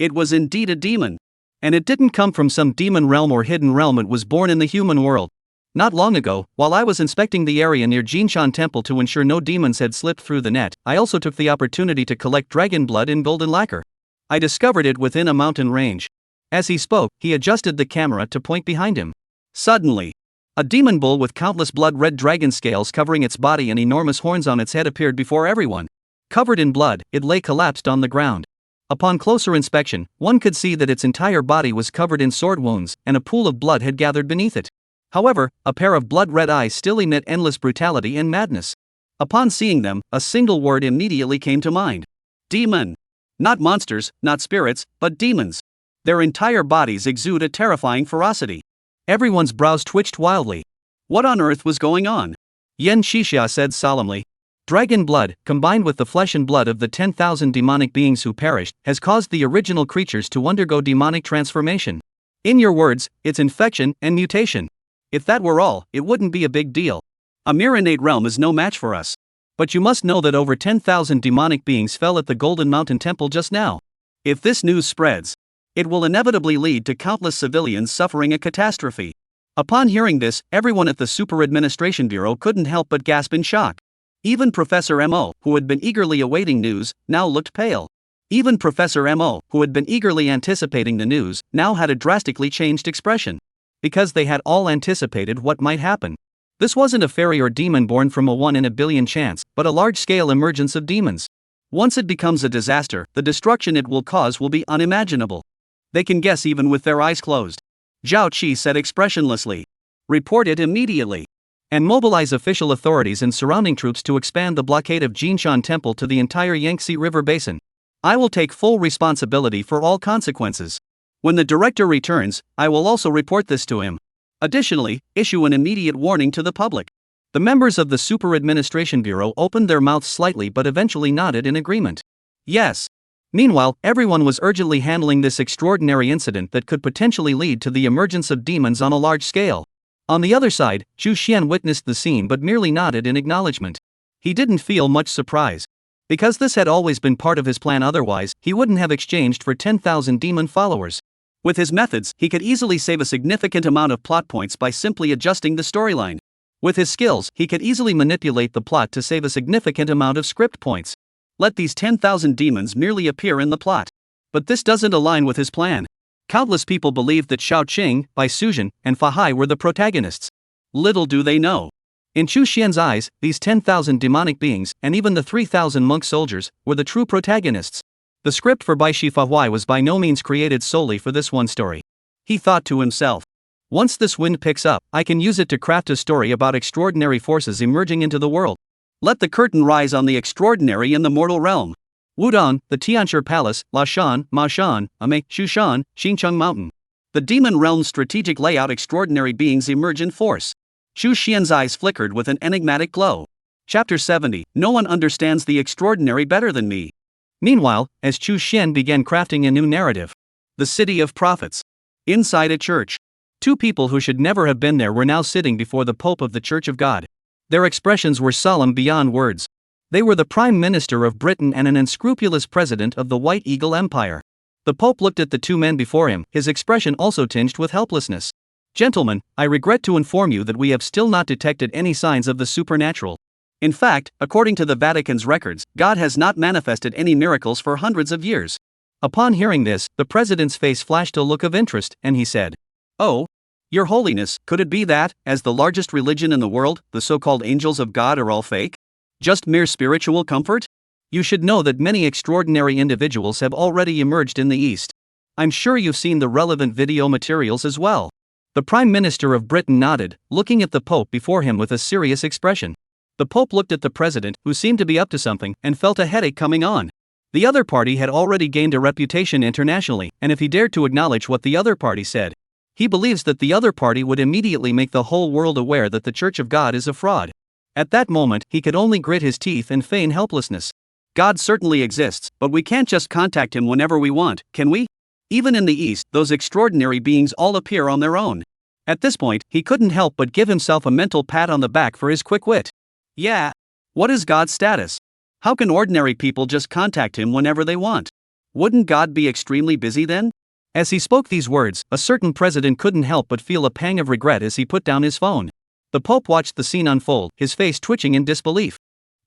It was indeed a demon. And it didn't come from some demon realm or hidden realm, it was born in the human world. Not long ago, while I was inspecting the area near Jinshan Temple to ensure no demons had slipped through the net, I also took the opportunity to collect dragon blood in golden lacquer. I discovered it within a mountain range. As he spoke, he adjusted the camera to point behind him. Suddenly, a demon bull with countless blood-red dragon scales covering its body and enormous horns on its head appeared before everyone. Covered in blood, it lay collapsed on the ground. Upon closer inspection, one could see that its entire body was covered in sword wounds, and a pool of blood had gathered beneath it. However, a pair of blood-red eyes still emit endless brutality and madness. Upon seeing them, a single word immediately came to mind. Demon. Not monsters, not spirits, but demons. Their entire bodies exude a terrifying ferocity. Everyone's brows twitched wildly. What on earth was going on? Yen Shixia said solemnly. Dragon blood, combined with the flesh and blood of the 10,000 demonic beings who perished, has caused the original creatures to undergo demonic transformation. In your words, it's infection and mutation. If that were all, it wouldn't be a big deal. A mere innate realm is no match for us. But you must know that over 10,000 demonic beings fell at the Golden Mountain Temple just now. If this news spreads, it will inevitably lead to countless civilians suffering a catastrophe. Upon hearing this, everyone at the Super Administration Bureau couldn't help but gasp in shock. Even Professor M.O., who had been eagerly awaiting news, now looked pale. Even Professor M.O., who had been eagerly anticipating the news, now had a drastically changed expression. Because they had all anticipated what might happen. This wasn't a fairy or demon born from a 1 in a billion chance, but a large-scale emergence of demons. Once it becomes a disaster, the destruction it will cause will be unimaginable. They can guess even with their eyes closed. Zhao Qi said expressionlessly. Report it immediately. And mobilize official authorities and surrounding troops to expand the blockade of Jinshan Temple to the entire Yangtze River basin. I will take full responsibility for all consequences. When the director returns, I will also report this to him. Additionally, issue an immediate warning to the public. The members of the Super Administration Bureau opened their mouths slightly but eventually nodded in agreement. Yes. Meanwhile, everyone was urgently handling this extraordinary incident that could potentially lead to the emergence of demons on a large scale. On the other side, Zhu Xian witnessed the scene but merely nodded in acknowledgement. He didn't feel much surprise. Because this had always been part of his plan, otherwise, he wouldn't have exchanged for 10,000 demon followers. With his methods, he could easily save a significant amount of plot points by simply adjusting the storyline. With his skills, he could easily manipulate the plot to save a significant amount of script points. Let these 10,000 demons merely appear in the plot. But this doesn't align with his plan. Countless people believed that Shao Qing, Bai Suzhen, and Fahai were the protagonists. Little do they know. In Chu Xian's eyes, these 10,000 demonic beings, and even the 3,000 monk soldiers, were the true protagonists. The script for Bai Shi Fahai was by no means created solely for this one story. He thought to himself, once this wind picks up, I can use it to craft a story about extraordinary forces emerging into the world. Let the curtain rise on the extraordinary in the mortal realm. Wudong, the Tianshi Palace, Lashan, Mashan, Ame, Shushan, Xincheng Mountain. The demon realm's strategic layout. Extraordinary beings emerge in force. Chu Xian's eyes flickered with an enigmatic glow. Chapter 70, No one understands the extraordinary better than me. Meanwhile, as Chu Xian began crafting a new narrative. The City of Prophets. Inside a church. Two people who should never have been there were now sitting before the Pope of the Church of God. Their expressions were solemn beyond words. They were the Prime Minister of Britain and an unscrupulous president of the White Eagle Empire. The Pope looked at the two men before him, his expression also tinged with helplessness. Gentlemen, I regret to inform you that we have still not detected any signs of the supernatural. In fact, according to the Vatican's records, God has not manifested any miracles for hundreds of years. Upon hearing this, the president's face flashed a look of interest, and he said, "Oh, Your Holiness, could it be that, as the largest religion in the world, the so-called angels of God are all fake? Just mere spiritual comfort? You should know that many extraordinary individuals have already emerged in the East. I'm sure you've seen the relevant video materials as well." The Prime Minister of Britain nodded, looking at the Pope before him with a serious expression. The Pope looked at the President, who seemed to be up to something, and felt a headache coming on. The other party had already gained a reputation internationally, and if he dared to acknowledge what the other party said, he believes that the other party would immediately make the whole world aware that the Church of God is a fraud. At that moment, he could only grit his teeth and feign helplessness. God certainly exists, but we can't just contact him whenever we want, can we? Even in the East, those extraordinary beings all appear on their own. At this point, he couldn't help but give himself a mental pat on the back for his quick wit. Yeah. What is God's status? How can ordinary people just contact him whenever they want? Wouldn't God be extremely busy then? As he spoke these words, a certain president couldn't help but feel a pang of regret as he put down his phone. The Pope watched the scene unfold, his face twitching in disbelief.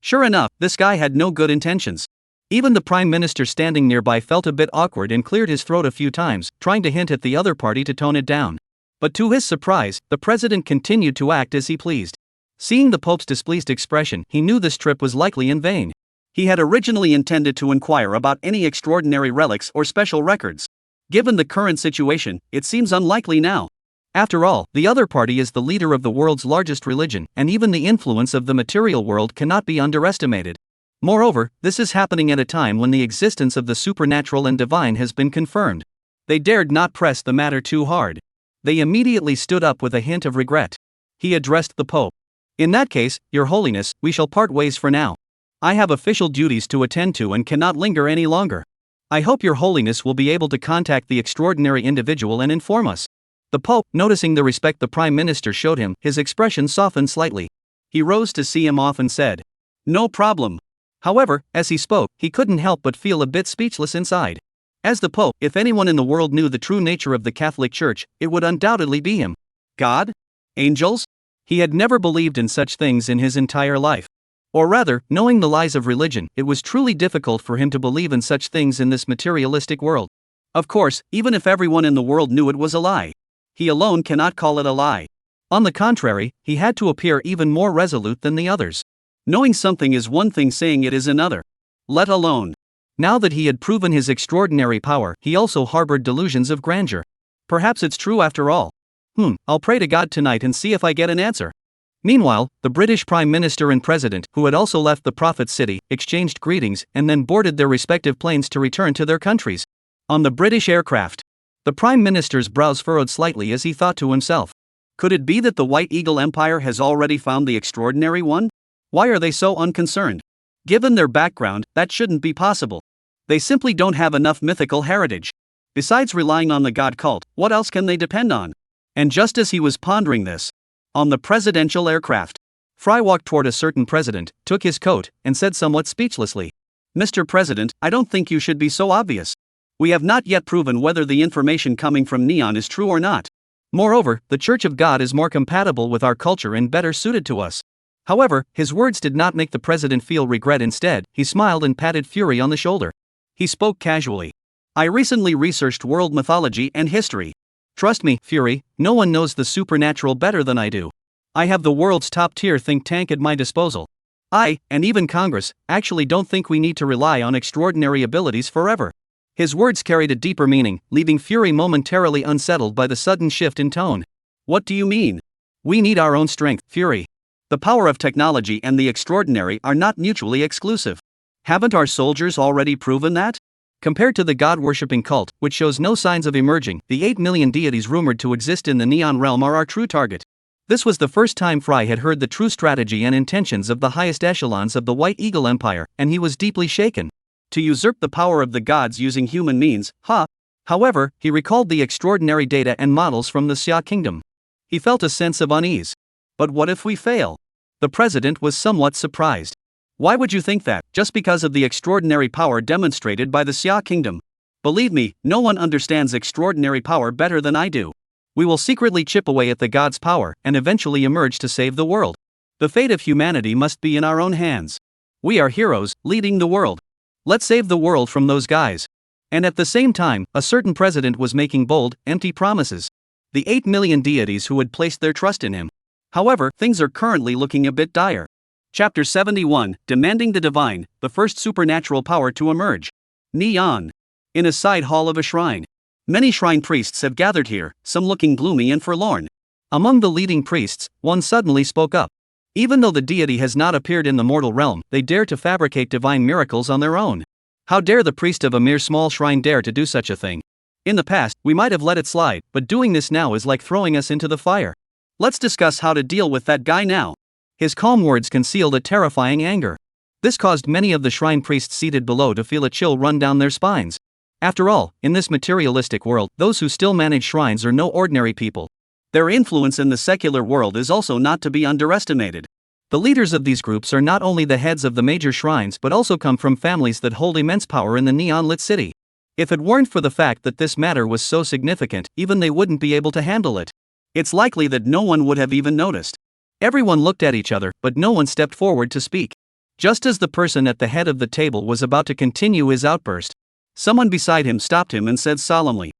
Sure enough, this guy had no good intentions. Even the Prime Minister standing nearby felt a bit awkward and cleared his throat a few times, trying to hint at the other party to tone it down. But to his surprise, the president continued to act as he pleased. Seeing the Pope's displeased expression, he knew this trip was likely in vain. He had originally intended to inquire about any extraordinary relics or special records. Given the current situation, it seems unlikely now. After all, the other party is the leader of the world's largest religion, and even the influence of the material world cannot be underestimated. Moreover, this is happening at a time when the existence of the supernatural and divine has been confirmed. They dared not press the matter too hard. They immediately stood up with a hint of regret. He addressed the Pope. In that case, Your Holiness, we shall part ways for now. I have official duties to attend to and cannot linger any longer. I hope Your Holiness will be able to contact the extraordinary individual and inform us. The Pope, noticing the respect the Prime Minister showed him, his expression softened slightly. He rose to see him off and said, "No problem." However, as he spoke, he couldn't help but feel a bit speechless inside. As the Pope, if anyone in the world knew the true nature of the Catholic Church, it would undoubtedly be him. God? Angels? He had never believed in such things in his entire life. Or rather, knowing the lies of religion, it was truly difficult for him to believe in such things in this materialistic world. Of course, even if everyone in the world knew it was a lie, he alone cannot call it a lie. On the contrary, he had to appear even more resolute than the others. Knowing something is one thing, saying it is another. Let alone. Now that he had proven his extraordinary power, he also harbored delusions of grandeur. Perhaps it's true after all. I'll pray to God tonight and see if I get an answer. Meanwhile, the British Prime Minister and President, who had also left the Prophet City, exchanged greetings and then boarded their respective planes to return to their countries. On the British aircraft, the Prime Minister's brows furrowed slightly as he thought to himself, could it be that the White Eagle Empire has already found the extraordinary one? Why are they so unconcerned? Given their background, that shouldn't be possible. They simply don't have enough mythical heritage. Besides relying on the god cult, what else can they depend on? And just as he was pondering this, on the presidential aircraft, Fry walked toward a certain president, took his coat, and said somewhat speechlessly, "Mr. President, I don't think you should be so obvious. We have not yet proven whether the information coming from Neon is true or not. Moreover, the Church of God is more compatible with our culture and better suited to us." However, his words did not make the president feel regret. Instead, he smiled and patted Fury on the shoulder. He spoke casually. "I recently researched world mythology and history. Trust me, Fury, no one knows the supernatural better than I do. I have the world's top-tier think tank at my disposal. I, and even Congress, actually don't think we need to rely on extraordinary abilities forever." His words carried a deeper meaning, leaving Fury momentarily unsettled by the sudden shift in tone. "What do you mean?" "We need our own strength, Fury. The power of technology and the extraordinary are not mutually exclusive. Haven't our soldiers already proven that? Compared to the god-worshipping cult, which shows no signs of emerging, the 8 million deities rumored to exist in the Neon realm are our true target." This was the first time Fry had heard the true strategy and intentions of the highest echelons of the White Eagle Empire, and he was deeply shaken. To usurp the power of the gods using human means, However, he recalled the extraordinary data and models from the Xia Kingdom. He felt a sense of unease. But what if we fail? The president was somewhat surprised. Why would you think that, just because of the extraordinary power demonstrated by the Xia Kingdom? Believe me, no one understands extraordinary power better than I do. We will secretly chip away at the god's power and eventually emerge to save the world. The fate of humanity must be in our own hands. We are heroes, leading the world. Let's save the world from those guys. And at the same time, a certain president was making bold, empty promises. The 8 million deities who had placed their trust in him. However, things are currently looking a bit dire. Chapter 71, Demanding the Divine, the first supernatural power to emerge. Neon. In a side hall of a shrine. Many shrine priests have gathered here, some looking gloomy and forlorn. Among the leading priests, one suddenly spoke up. Even though the deity has not appeared in the mortal realm, they dare to fabricate divine miracles on their own. How dare the priest of a mere small shrine dare to do such a thing? In the past, we might have let it slide, but doing this now is like throwing us into the fire. Let's discuss how to deal with that guy now. His calm words concealed a terrifying anger. This caused many of the shrine priests seated below to feel a chill run down their spines. After all, in this materialistic world, those who still manage shrines are no ordinary people. Their influence in the secular world is also not to be underestimated. The leaders of these groups are not only the heads of the major shrines but also come from families that hold immense power in the neon-lit city. If it weren't for the fact that this matter was so significant, even they wouldn't be able to handle it. It's likely that no one would have even noticed. Everyone looked at each other, but no one stepped forward to speak. Just as the person at the head of the table was about to continue his outburst, someone beside him stopped him and said solemnly,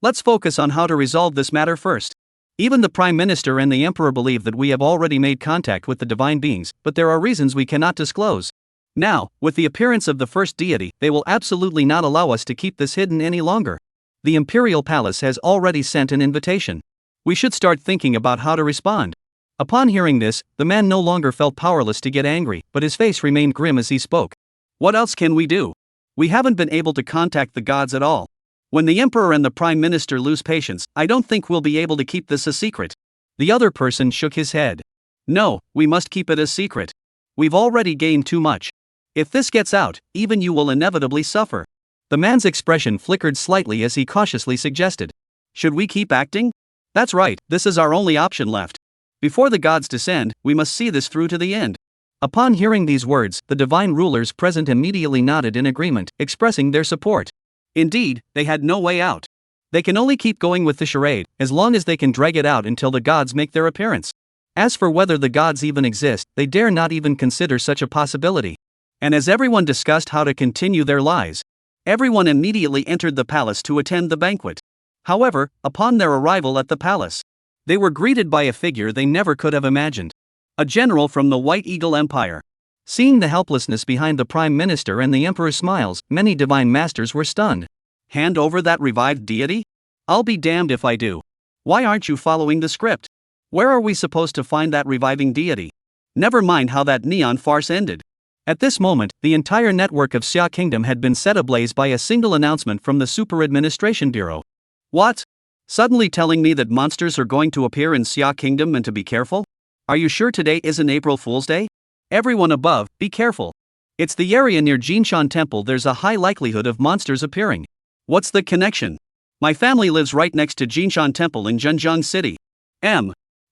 "Let's focus on how to resolve this matter first. Even the Prime Minister and the Emperor believe that we have already made contact with the divine beings, but there are reasons we cannot disclose. Now, with the appearance of the first deity, they will absolutely not allow us to keep this hidden any longer. The Imperial Palace has already sent an invitation. We should start thinking about how to respond." Upon hearing this, the man no longer felt powerless to get angry, but his face remained grim as he spoke. "What else can we do? We haven't been able to contact the gods at all. When the Emperor and the Prime Minister lose patience, I don't think we'll be able to keep this a secret. The other person shook his head. No, we must keep it a secret. We've already gained too much. If this gets out, even you will inevitably suffer. The man's expression flickered slightly as he cautiously suggested. Should we keep acting? That's right, this is our only option left. Before the gods descend, we must see this through to the end. Upon hearing these words, the divine rulers present immediately nodded in agreement, expressing their support. Indeed, they had no way out. They can only keep going with the charade, as long as they can drag it out until the gods make their appearance. As for whether the gods even exist, they dare not even consider such a possibility. And as everyone discussed how to continue their lives, everyone immediately entered the palace to attend the banquet. However, upon their arrival at the palace, they were greeted by a figure they never could have imagined. A general from the White Eagle Empire. Seeing the helplessness behind the Prime Minister and the Emperor's smiles, many divine masters were stunned. Hand over that revived deity? I'll be damned if I do. Why aren't you following the script? Where are we supposed to find that reviving deity? Never mind how that neon farce ended. At this moment, the entire network of Xia Kingdom had been set ablaze by a single announcement from the Super Administration Bureau. What? Suddenly telling me that monsters are going to appear in Xia Kingdom and to be careful? Are you sure today isn't April Fool's Day? Everyone above, be careful. It's the area near Jinshan Temple, there's a high likelihood of monsters appearing. What's the connection? My family lives right next to Jinshan Temple in Zhenjiang City.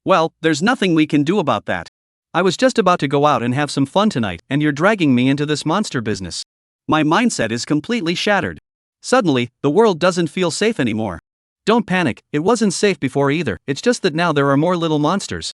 Well, there's nothing we can do about that. I was just about to go out and have some fun tonight, and you're dragging me into this monster business. My mindset is completely shattered. Suddenly, the world doesn't feel safe anymore. Don't panic, it wasn't safe before either, it's just that now there are more little monsters.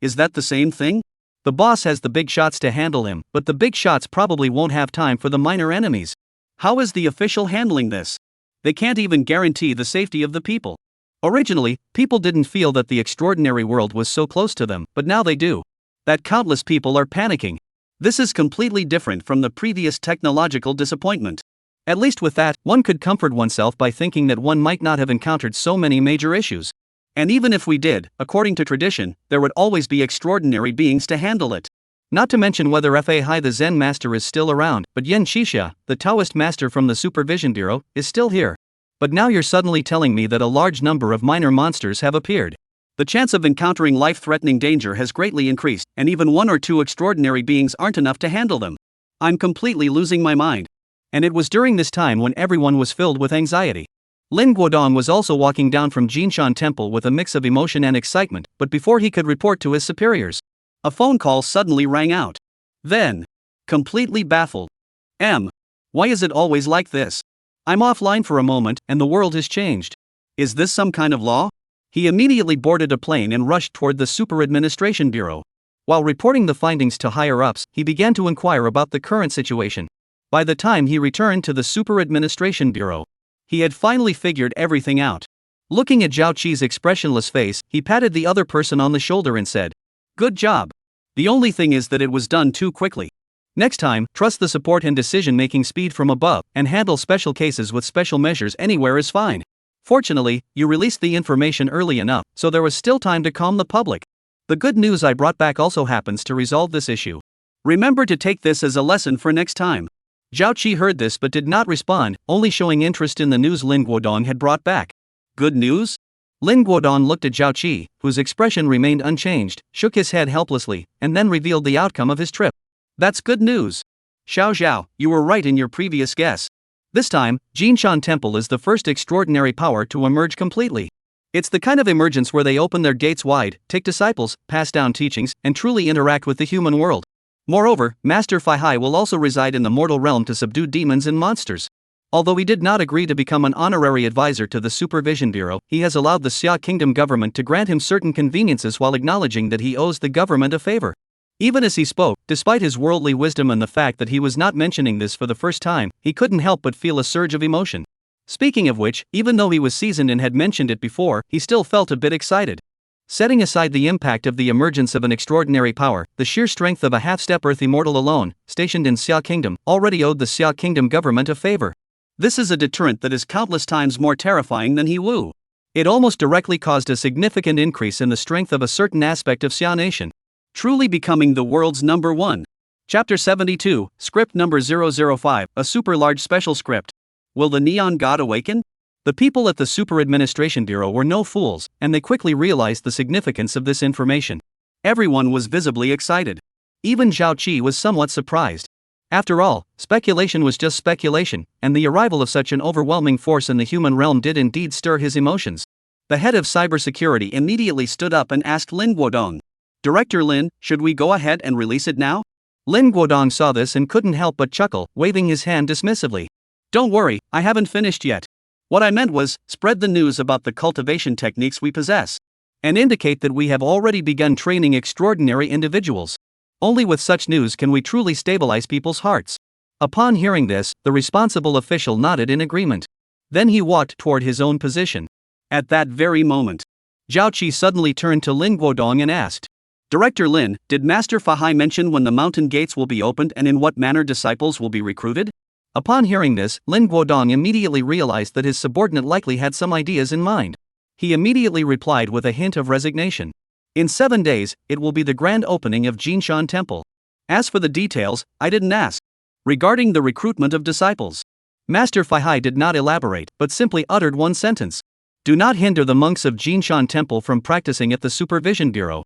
Is that the same thing? The boss has the big shots to handle him, but the big shots probably won't have time for the minor enemies. How is the official handling this? They can't even guarantee the safety of the people. Originally, people didn't feel that the extraordinary world was so close to them, but now they do. That countless people are panicking. This is completely different from the previous technological disappointment. At least with that, one could comfort oneself by thinking that one might not have encountered so many major issues. And even if we did, according to tradition, there would always be extraordinary beings to handle it. Not to mention whether Fahai the Zen master is still around, but Yen Xixia, the Daoist master from the Supervision Bureau, is still here. But now you're suddenly telling me that a large number of minor monsters have appeared. The chance of encountering life-threatening danger has greatly increased, and even one or two extraordinary beings aren't enough to handle them. I'm completely losing my mind. And it was during this time when everyone was filled with anxiety. Lin Guodong was also walking down from Jinshan Temple with a mix of emotion and excitement, but before he could report to his superiors, a phone call suddenly rang out. Then, completely baffled. Why is it always like this? I'm offline for a moment, and the world has changed. Is this some kind of law? He immediately boarded a plane and rushed toward the Super Administration Bureau. While reporting the findings to higher-ups, he began to inquire about the current situation. By the time he returned to the Super Administration Bureau, he had finally figured everything out. Looking at Zhao Qi's expressionless face, he patted the other person on the shoulder and said, "Good job. The only thing is that it was done too quickly. Next time, trust the support and decision-making speed from above, and handle special cases with special measures anywhere is fine. Fortunately, you released the information early enough, so there was still time to calm the public. The good news I brought back also happens to resolve this issue. Remember to take this as a lesson for next time." Zhao Qi heard this but did not respond, only showing interest in the news Lin Guodong had brought back. Good news? Lin Guodong looked at Zhao Qi, whose expression remained unchanged, shook his head helplessly, and then revealed the outcome of his trip. That's good news. Xiao Zhao, you were right in your previous guess. This time, Jinshan Temple is the first extraordinary power to emerge completely. It's the kind of emergence where they open their gates wide, take disciples, pass down teachings, and truly interact with the human world. Moreover, Master Fahai will also reside in the mortal realm to subdue demons and monsters. Although he did not agree to become an honorary advisor to the Supervision Bureau, he has allowed the Xia Kingdom government to grant him certain conveniences while acknowledging that he owes the government a favor. Even as he spoke, despite his worldly wisdom and the fact that he was not mentioning this for the first time, he couldn't help but feel a surge of emotion. Speaking of which, even though he was seasoned and had mentioned it before, he still felt a bit excited. Setting aside the impact of the emergence of an extraordinary power, the sheer strength of a half-step Earth immortal alone, stationed in Xia Kingdom, already owed the Xia Kingdom government a favor. This is a deterrent that is countless times more terrifying than He Wu. It almost directly caused a significant increase in the strength of a certain aspect of Xia Nation, truly becoming the world's number one. Chapter 72, Script number 005, a super large special script. Will the Neon God awaken? The people at the Super Administration Bureau were no fools, and they quickly realized the significance of this information. Everyone was visibly excited. Even Zhao Qi was somewhat surprised. After all, speculation was just speculation, and the arrival of such an overwhelming force in the human realm did indeed stir his emotions. The head of cybersecurity immediately stood up and asked Lin Guodong, "Director Lin, should we go ahead and release it now?" Lin Guodong saw this and couldn't help but chuckle, waving his hand dismissively. "Don't worry, I haven't finished yet. What I meant was, spread the news about the cultivation techniques we possess, and indicate that we have already begun training extraordinary individuals. Only with such news can we truly stabilize people's hearts." Upon hearing this, the responsible official nodded in agreement. Then he walked toward his own position. At that very moment, Zhao Qi suddenly turned to Lin Guodong and asked, "Director Lin, did Master Fahai mention when the mountain gates will be opened and in what manner disciples will be recruited?" Upon hearing this, Lin Guodong immediately realized that his subordinate likely had some ideas in mind. He immediately replied with a hint of resignation. "In 7 days, it will be the grand opening of Jinshan Temple. As for the details, I didn't ask. Regarding the recruitment of disciples." Master Fahai did not elaborate, but simply uttered one sentence. "Do not hinder the monks of Jinshan Temple from practicing at the Supervision Bureau."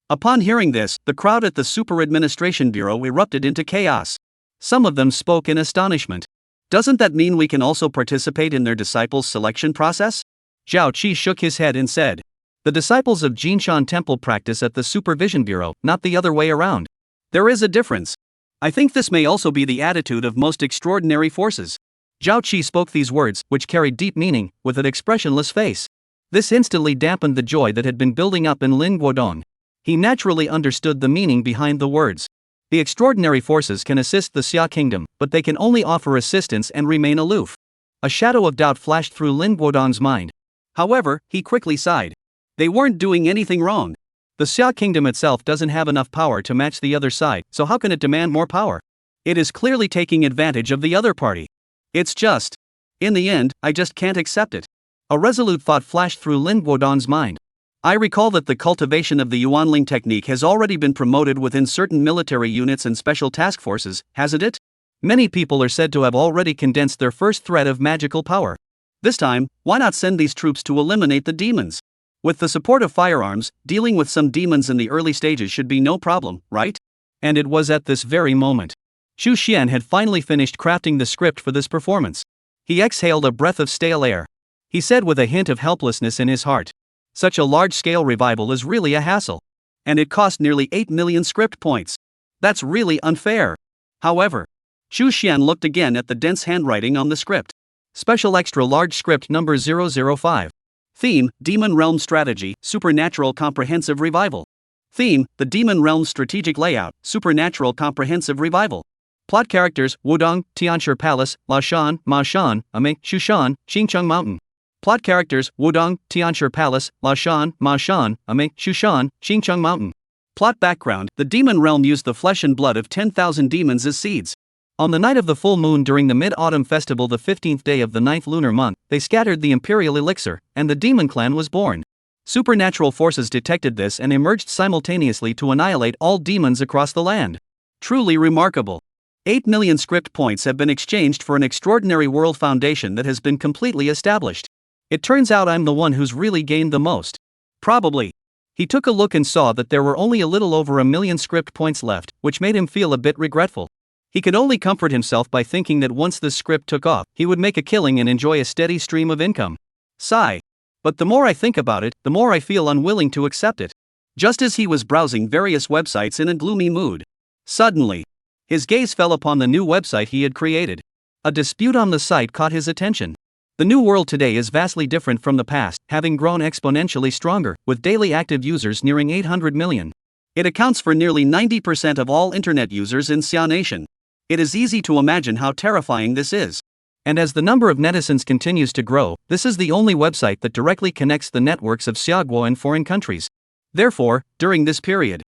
Upon hearing this, the crowd at the Super Administration Bureau erupted into chaos. Some of them spoke in astonishment. "Doesn't that mean we can also participate in their disciples' selection process?" Zhao Qi shook his head and said, "The disciples of Jinshan Temple practice at the Supervision Bureau, not the other way around. There is a difference. I think this may also be the attitude of most extraordinary forces." Zhao Qi spoke these words, which carried deep meaning, with an expressionless face. This instantly dampened the joy that had been building up in Lin Guodong. He naturally understood the meaning behind the words. The extraordinary forces can assist the Xia Kingdom, but they can only offer assistance and remain aloof. A shadow of doubt flashed through Lin Guodong's mind. However, he quickly sighed. They weren't doing anything wrong. The Xia Kingdom itself doesn't have enough power to match the other side, so how can it demand more power? It is clearly taking advantage of the other party. It's just, in the end, I just can't accept it. A resolute thought flashed through Lin Guodong's mind. I recall that the cultivation of the Yuanling technique has already been promoted within certain military units and special task forces, hasn't it? Many people are said to have already condensed their first thread of magical power. This time, why not send these troops to eliminate the demons? With the support of firearms, dealing with some demons in the early stages should be no problem, right? And it was at this very moment. Xu Xian had finally finished crafting the script for this performance. He exhaled a breath of stale air. He said with a hint of helplessness in his heart, "Such a large-scale revival is really a hassle. And it cost nearly 8 million script points. That's really unfair." However, Xu Xian looked again at the dense handwriting on the script. Special Extra Large Script Number 005. Theme, Demon Realm Strategy, Supernatural Comprehensive Revival. Theme, the Demon Realm Strategic Layout, Supernatural Comprehensive Revival. Plot characters, Wudong, Tianshi Palace, Lashan, Ma Shan, Ame, Shushan, Qingcheng Mountain. Plot characters, Wudong, Tianshi Palace, Lashan, Ma Shan, Ame, Shushan, Qingcheng Mountain. Plot background, the demon realm used the flesh and blood of 10,000 demons as seeds. On the night of the full moon during the Mid-Autumn Festival, the 15th day of the 9th lunar month, they scattered the imperial elixir, and the demon clan was born. Supernatural forces detected this and emerged simultaneously to annihilate all demons across the land. Truly remarkable. 8 million script points have been exchanged for an extraordinary world foundation that has been completely established. It turns out I'm the one who's really gained the most. Probably. He took a look and saw that there were only a little over 1 million script points left, which made him feel a bit regretful. He could only comfort himself by thinking that once this script took off, he would make a killing and enjoy a steady stream of income. Sigh. But the more I think about it, the more I feel unwilling to accept it. Just as he was browsing various websites in a gloomy mood, suddenly, his gaze fell upon the new website he had created. A dispute on the site caught his attention. The new world today is vastly different from the past, having grown exponentially stronger, with daily active users nearing 800 million. It accounts for nearly 90% of all internet users in Xia Nation. It is easy to imagine how terrifying this is. And as the number of netizens continues to grow, this is the only website that directly connects the networks of Xiaguo and foreign countries. Therefore, during this period,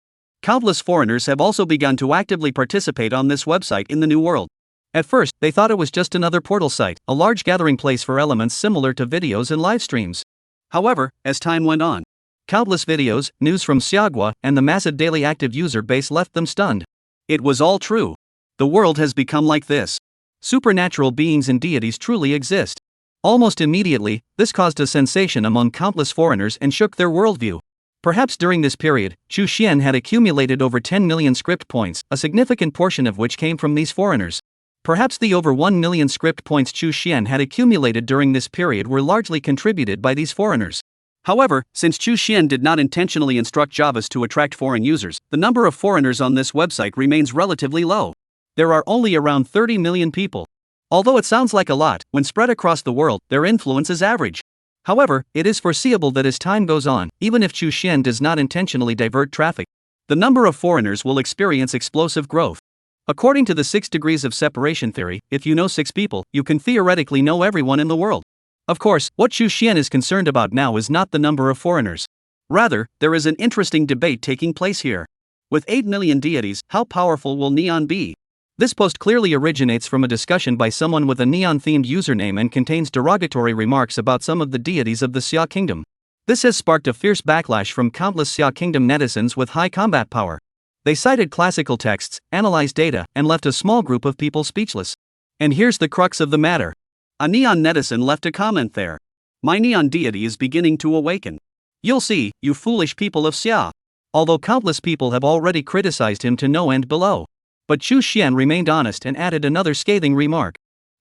countless foreigners have also begun to actively participate on this website in the new world. At first, they thought it was just another portal site, a large gathering place for elements similar to videos and live streams. However, as time went on, countless videos, news from Xiagua, and the massive daily active user base left them stunned. It was all true. The world has become like this. Supernatural beings and deities truly exist. Almost immediately, this caused a sensation among countless foreigners and shook their worldview. Perhaps during this period, Chu Xian had accumulated over 10 million script points, a significant portion of which came from these foreigners. Perhaps the over 1 million script points Chu Xian had accumulated during this period were largely contributed by these foreigners. However, since Chu Xian did not intentionally instruct Javas to attract foreign users, the number of foreigners on this website remains relatively low. There are only around 30 million people. Although it sounds like a lot, when spread across the world, their influence is average. However, it is foreseeable that as time goes on, even if Chu Xian does not intentionally divert traffic, the number of foreigners will experience explosive growth. According to the 6 degrees of separation theory, if you know 6 people, you can theoretically know everyone in the world. Of course, what Chu Xian is concerned about now is not the number of foreigners. Rather, there is an interesting debate taking place here. With 8 million deities, how powerful will Neon be? This post clearly originates from a discussion by someone with a neon-themed username and contains derogatory remarks about some of the deities of the Xia Kingdom. This has sparked a fierce backlash from countless Xia Kingdom netizens with high combat power. They cited classical texts, analyzed data, and left a small group of people speechless. And here's the crux of the matter. A neon netizen left a comment there. My neon deity is beginning to awaken. You'll see, you foolish people of Xia. Although countless people have already criticized him to no end below. But Chu Xian remained honest and added another scathing remark.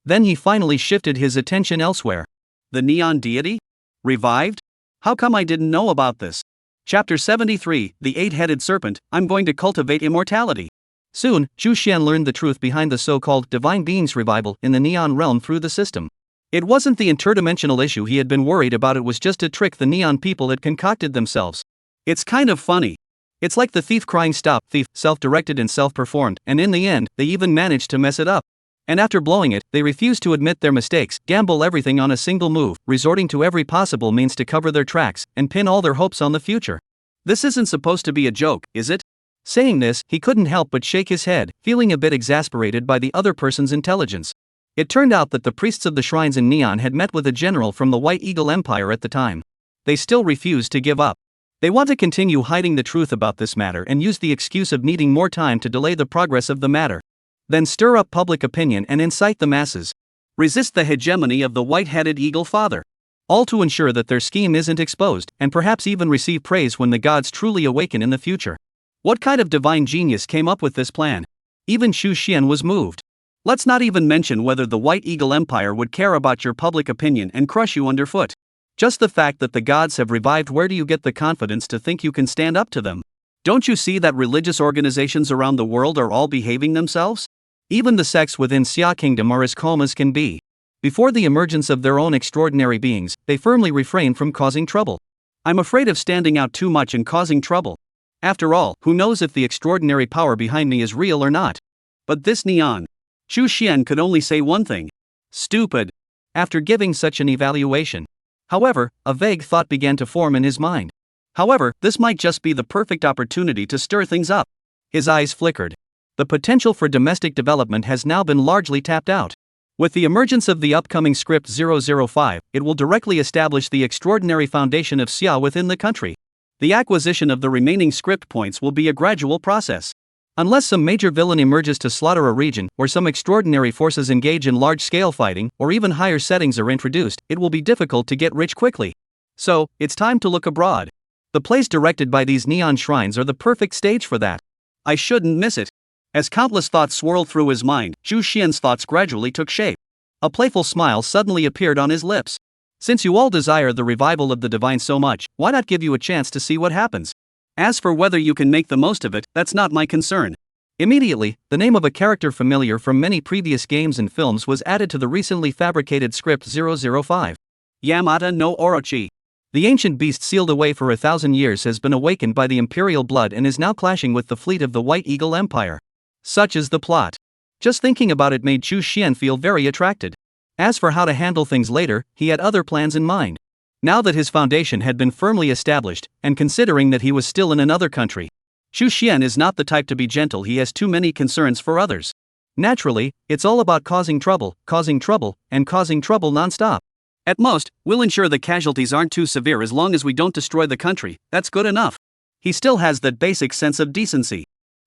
Then he finally shifted his attention elsewhere. The neon deity? Revived? How come I didn't know about this? Chapter 73, The 8-Headed Serpent, I'm going to cultivate immortality. Soon, Chu Xian learned the truth behind the so-called divine being's revival in the neon realm through the system. It wasn't the interdimensional issue he had been worried about, it was just a trick the neon people had concocted themselves. It's kind of funny. It's like the thief crying stop, thief, self-directed and self-performed, and in the end, they even managed to mess it up. And after blowing it, they refused to admit their mistakes, gamble everything on a single move, resorting to every possible means to cover their tracks, and pin all their hopes on the future. This isn't supposed to be a joke, is it? Saying this, he couldn't help but shake his head, feeling a bit exasperated by the other person's intelligence. It turned out that the priests of the shrines in Neon had met with a general from the White Eagle Empire at the time. They still refused to give up. They want to continue hiding the truth about this matter and use the excuse of needing more time to delay the progress of the matter. Then stir up public opinion and incite the masses. Resist the hegemony of the white-headed eagle father. All to ensure that their scheme isn't exposed, and perhaps even receive praise when the gods truly awaken in the future. What kind of divine genius came up with this plan? Even Chu Xian was moved. Let's not even mention whether the White Eagle Empire would care about your public opinion and crush you underfoot. Just the fact that the gods have revived, where do you get the confidence to think you can stand up to them? Don't you see that religious organizations around the world are all behaving themselves? Even the sects within Xia Kingdom are as calm as can be. Before the emergence of their own extraordinary beings, they firmly refrain from causing trouble. I'm afraid of standing out too much and causing trouble. After all, who knows if the extraordinary power behind me is real or not? But this Neon. Chu Xian could only say one thing. Stupid. After giving such an evaluation. However, a vague thought began to form in his mind. However, this might just be the perfect opportunity to stir things up. His eyes flickered. The potential for domestic development has now been largely tapped out. With the emergence of the upcoming script 005, it will directly establish the extraordinary foundation of Xia within the country. The acquisition of the remaining script points will be a gradual process. Unless some major villain emerges to slaughter a region, or some extraordinary forces engage in large-scale fighting, or even higher settings are introduced, it will be difficult to get rich quickly. So, it's time to look abroad. The plays directed by these neon shrines are the perfect stage for that. I shouldn't miss it. As countless thoughts swirled through his mind, Chu Xian's thoughts gradually took shape. A playful smile suddenly appeared on his lips. Since you all desire the revival of the divine so much, why not give you a chance to see what happens? As for whether you can make the most of it, that's not my concern. Immediately, the name of a character familiar from many previous games and films was added to the recently fabricated script 005. Yamata no Orochi. The ancient beast sealed away for 1,000 years has been awakened by the imperial blood and is now clashing with the fleet of the White Eagle Empire. Such is the plot. Just thinking about it made Chu Xian feel very attracted. As for how to handle things later, he had other plans in mind. Now that his foundation had been firmly established, and considering that he was still in another country, Chu Xian is not the type to be gentle. He has too many concerns for others. Naturally, it's all about causing trouble, and causing trouble non-stop. At most, we'll ensure the casualties aren't too severe as long as we don't destroy the country. That's good enough. He still has that basic sense of decency.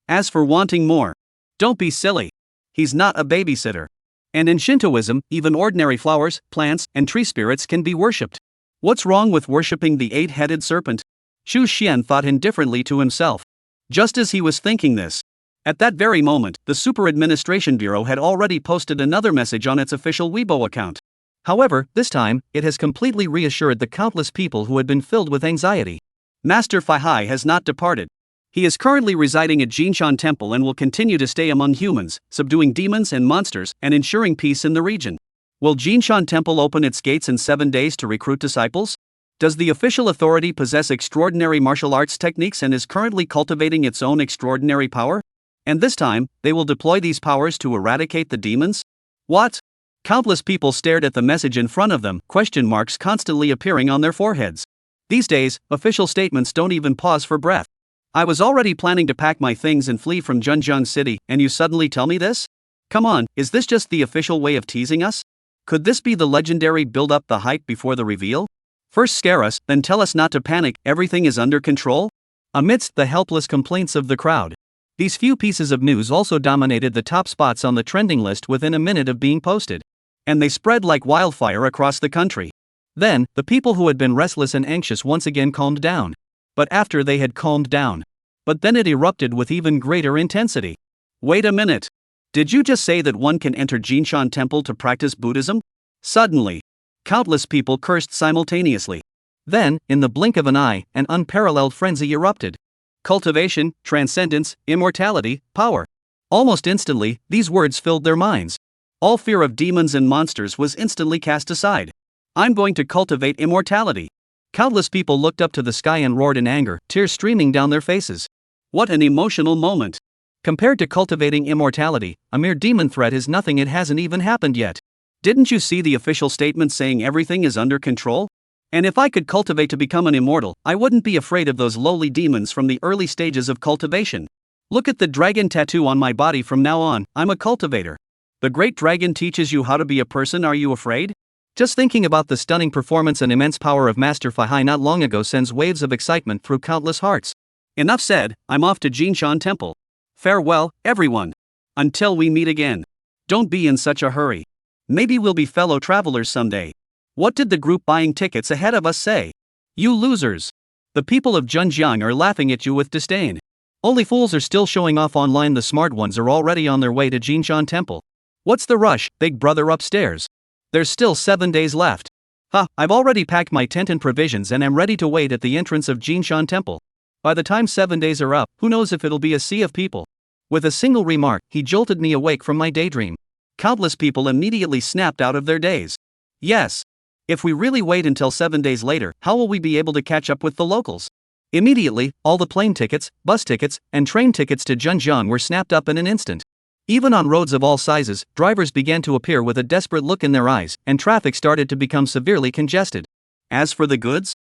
As for wanting more, don't be silly. He's not a babysitter. And in Shintoism, even ordinary flowers, plants, and tree spirits can be worshipped. What's wrong with worshipping the 8-headed serpent? Xu Xian thought indifferently to himself. Just as he was thinking this, at that very moment, the Super Administration Bureau had already posted another message on its official Weibo account. However, this time, it has completely reassured the countless people who had been filled with anxiety. Master Fahai has not departed. He is currently residing at Jinshan Temple and will continue to stay among humans, subduing demons and monsters and ensuring peace in the region. Will Jinshan Temple open its gates in 7 days to recruit disciples? Does the official authority possess extraordinary martial arts techniques and is currently cultivating its own extraordinary power? And this time, they will deploy these powers to eradicate the demons? What? Countless people stared at the message in front of them, question marks constantly appearing on their foreheads. These days, official statements don't even pause for breath. I was already planning to pack my things and flee from Zhenjiang City, and you suddenly tell me this? Come on, is this just the official way of teasing us? Could this be the legendary build up the hype before the reveal? First scare us, then tell us not to panic, everything is under control? Amidst the helpless complaints of the crowd, these few pieces of news also dominated the top spots on the trending list within a minute of being posted. And they spread like wildfire across the country. Then, the people who had been restless and anxious once again calmed down. But after they had calmed down, then it erupted with even greater intensity. Wait a minute. Did you just say that one can enter Jinshan Temple to practice Buddhism? Suddenly, countless people cursed simultaneously. Then, in the blink of an eye, an unparalleled frenzy erupted. Cultivation, transcendence, immortality, power. Almost instantly, these words filled their minds. All fear of demons and monsters was instantly cast aside. I'm going to cultivate immortality. Countless people looked up to the sky and roared in anger, tears streaming down their faces. What an emotional moment. Compared to cultivating immortality, a mere demon threat is nothing, it hasn't even happened yet. Didn't you see the official statement saying everything is under control? And if I could cultivate to become an immortal, I wouldn't be afraid of those lowly demons from the early stages of cultivation. Look at the dragon tattoo on my body, from now on, I'm a cultivator. The great dragon teaches you how to be a person, are you afraid? Just thinking about the stunning performance and immense power of Master Fahai not long ago sends waves of excitement through countless hearts. Enough said, I'm off to Jinshan Temple. Farewell, everyone. Until we meet again. Don't be in such a hurry. Maybe we'll be fellow travelers someday. What did the group buying tickets ahead of us say? You losers. The people of Zhenjiang are laughing at you with disdain. Only fools are still showing off online, the smart ones are already on their way to Jinshan Temple. What's the rush, big brother upstairs? There's still 7 days left. I've already packed my tent and provisions and am ready to wait at the entrance of Jinshan Temple. By the time 7 days are up, who knows if it'll be a sea of people. With a single remark, he jolted me awake from my daydream. Countless people immediately snapped out of their days. Yes. If we really wait until 7 days later, how will we be able to catch up with the locals? Immediately, all the plane tickets, bus tickets, and train tickets to Zhenjiang were snapped up in an instant. Even on roads of all sizes, drivers began to appear with a desperate look in their eyes, and traffic started to become severely congested. As for the goods?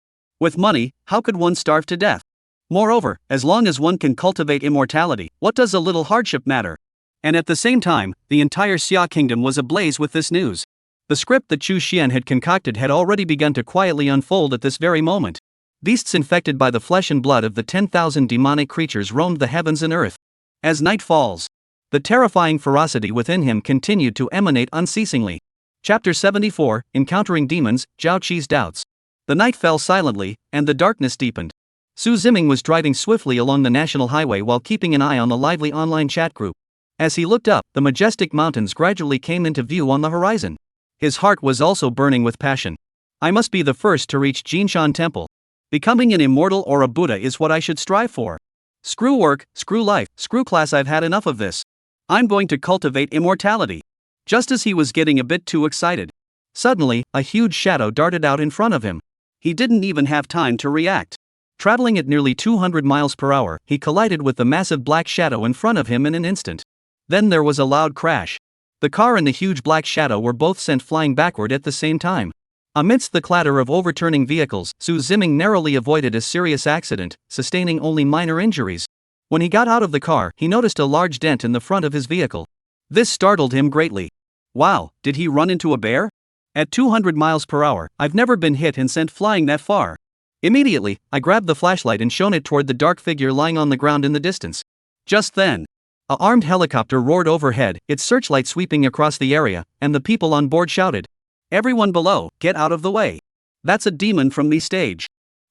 With money, how could one starve to death? Moreover, as long as one can cultivate immortality, what does a little hardship matter? And at the same time, the entire Xia kingdom was ablaze with this news. The script that Xu Xian had concocted had already begun to quietly unfold at this very moment. Beasts infected by the flesh and blood of the 10,000 demonic creatures roamed the heavens and earth. As night falls, the terrifying ferocity within him continued to emanate unceasingly. Chapter 74, Encountering Demons, Zhao Qi's Doubts. The night fell silently, and the darkness deepened. Su Ziming was driving swiftly along the national highway while keeping an eye on the lively online chat group. As he looked up, the majestic mountains gradually came into view on the horizon. His heart was also burning with passion. I must be the first to reach Jinshan Temple. Becoming an immortal or a Buddha is what I should strive for. Screw work, screw life, screw class, I've had enough of this. I'm going to cultivate immortality. Just as he was getting a bit too excited, suddenly, a huge shadow darted out in front of him. He didn't even have time to react. Traveling at nearly 200 miles per hour, he collided with the massive black shadow in front of him in an instant. Then there was a loud crash. The car and the huge black shadow were both sent flying backward at the same time. Amidst the clatter of overturning vehicles, Su Ziming narrowly avoided a serious accident, sustaining only minor injuries. When he got out of the car, he noticed a large dent in the front of his vehicle. This startled him greatly. Wow, did he run into a bear? At 200 miles per hour, I've never been hit and sent flying that far. Immediately, I grabbed the flashlight and shone it toward the dark figure lying on the ground in the distance. Just then, A armed helicopter roared overhead, its searchlight sweeping across the area, and the people on board shouted, "Everyone below, get out of the way. That's a demon from the stage."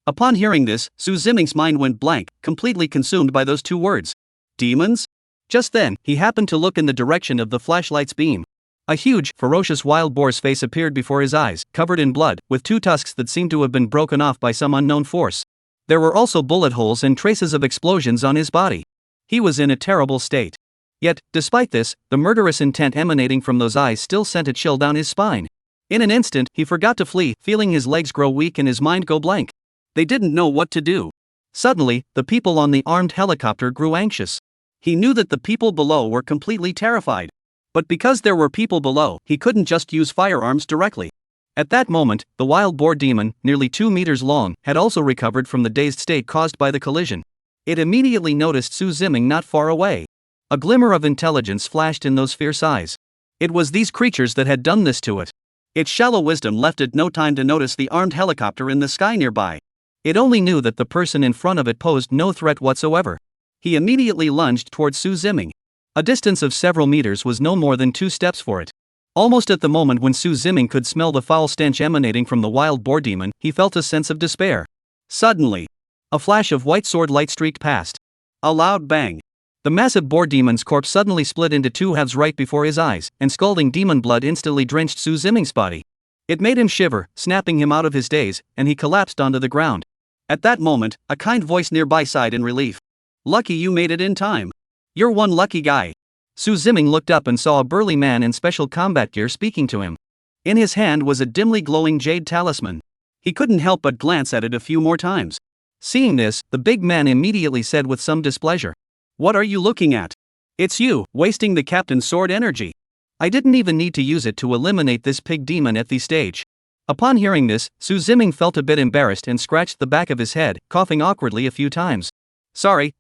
Upon hearing this, Su Ziming's mind went blank, completely consumed by those two words. Demons? Just then, he happened to look in the direction of the flashlight's beam. A huge, ferocious wild boar's face appeared before his eyes, covered in blood, with two tusks that seemed to have been broken off by some unknown force. There were also bullet holes and traces of explosions on his body. He was in a terrible state. Yet, despite this, the murderous intent emanating from those eyes still sent a chill down his spine. In an instant, he forgot to flee, feeling his legs grow weak and his mind go blank. They didn't know what to do. Suddenly, the people on the armed helicopter grew anxious. He knew that the people below were completely terrified. But because there were people below, he couldn't just use firearms directly. At that moment, the wild boar demon, nearly 2 meters long, had also recovered from the dazed state caused by the collision. It immediately noticed Su Ziming not far away. A glimmer of intelligence flashed in those fierce eyes. It was these creatures that had done this to it. Its shallow wisdom left it no time to notice the armed helicopter in the sky nearby. It only knew that the person in front of it posed no threat whatsoever. He immediately lunged towards Su Ziming. A distance of several meters was no more than 2 steps for it. Almost at the moment when Su Ziming could smell the foul stench emanating from the wild boar demon, he felt a sense of despair. Suddenly, a flash of white sword light streaked past. A loud bang. The massive boar demon's corpse suddenly split into 2 halves right before his eyes, and scalding demon blood instantly drenched Su Ziming's body. It made him shiver, snapping him out of his daze, and he collapsed onto the ground. At that moment, a kind voice nearby sighed in relief. "Lucky you made it in time. You're one lucky guy." Su Ziming looked up and saw a burly man in special combat gear speaking to him. In his hand was a dimly glowing jade talisman. He couldn't help but glance at it a few more times. Seeing this, the big man immediately said with some displeasure, "What are you looking at? It's you, wasting the captain's sword energy. I didn't even need to use it to eliminate this pig demon at the stage." Upon hearing this, Su Ziming felt a bit embarrassed and scratched the back of his head, coughing awkwardly a few times. Sorry.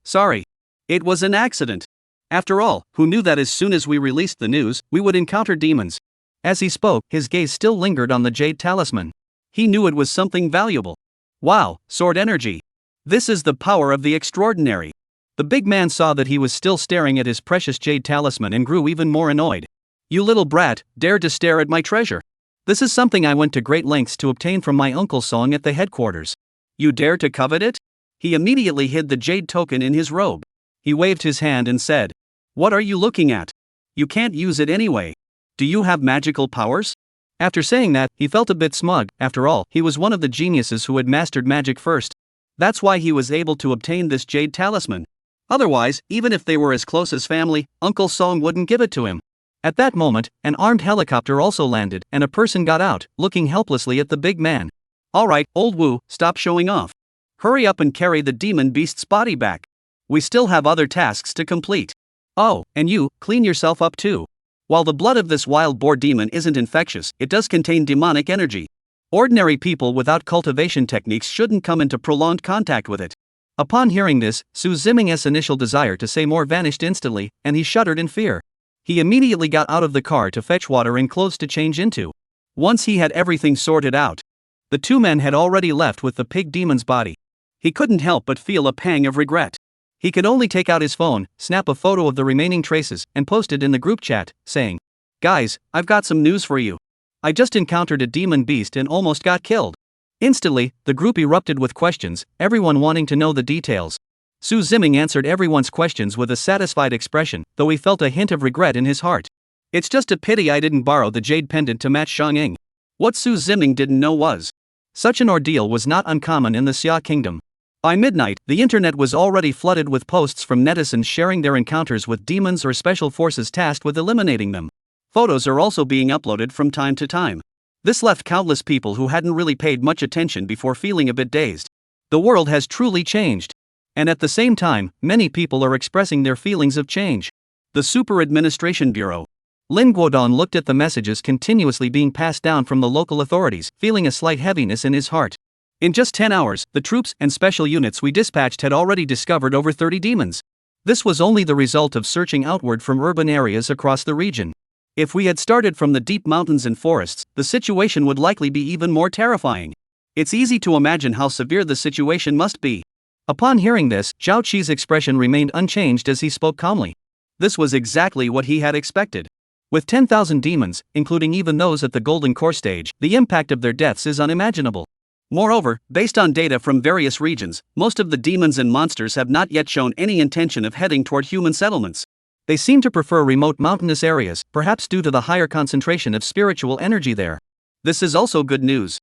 It was an accident. After all, who knew that as soon as we released the news, we would encounter demons?" As he spoke, his gaze still lingered on the jade talisman. He knew it was something valuable. Wow, sword energy. This is the power of the extraordinary. The big man saw that he was still staring at his precious jade talisman and grew even more annoyed. "You little brat, dared to stare at my treasure. This is something I went to great lengths to obtain from my Uncle Song at the headquarters. You dare to covet it?" He immediately hid the jade token in his robe. He waved his hand and said, "What are you looking at? You can't use it anyway. Do you have magical powers?" After saying that, he felt a bit smug. After all, he was one of the geniuses who had mastered magic first. That's why he was able to obtain this jade talisman. Otherwise, even if they were as close as family, Uncle Song wouldn't give it to him. At that moment, an armed helicopter also landed, and a person got out, looking helplessly at the big man. "Alright, old Wu, stop showing off. Hurry up and carry the demon beast's body back. We still have other tasks to complete. Oh, and you, clean yourself up too. While the blood of this wild boar demon isn't infectious, it does contain demonic energy. Ordinary people without cultivation techniques shouldn't come into prolonged contact with it." Upon hearing this, Su Ziming's initial desire to say more vanished instantly, and he shuddered in fear. He immediately got out of the car to fetch water and clothes to change into. Once he had everything sorted out, the 2 men had already left with the pig demon's body. He couldn't help but feel a pang of regret. He could only take out his phone, snap a photo of the remaining traces, and post it in the group chat, saying, "Guys, I've got some news for you. I just encountered a demon beast and almost got killed." Instantly, the group erupted with questions, everyone wanting to know the details. Su Ziming answered everyone's questions with a satisfied expression, though he felt a hint of regret in his heart. "It's just a pity I didn't borrow the jade pendant to match Shang-Ying." What Su Ziming didn't know was, such an ordeal was not uncommon in the Xia kingdom. By midnight, the internet was already flooded with posts from netizens sharing their encounters with demons or special forces tasked with eliminating them. Photos are also being uploaded from time to time. This left countless people who hadn't really paid much attention before feeling a bit dazed. The world has truly changed. And at the same time, many people are expressing their feelings of change. The Super Administration Bureau. Lin Guodong looked at the messages continuously being passed down from the local authorities, feeling a slight heaviness in his heart. In just 10 hours, the troops and special units we dispatched had already discovered over 30 demons. This was only the result of searching outward from urban areas across the region. If we had started from the deep mountains and forests, the situation would likely be even more terrifying. It's easy to imagine how severe the situation must be. Upon hearing this, Zhao Qi's expression remained unchanged as he spoke calmly. This was exactly what he had expected. With 10,000 demons, including even those at the Golden Core stage, the impact of their deaths is unimaginable. Moreover, based on data from various regions, most of the demons and monsters have not yet shown any intention of heading toward human settlements. They seem to prefer remote mountainous areas, perhaps due to the higher concentration of spiritual energy there. This is also good news.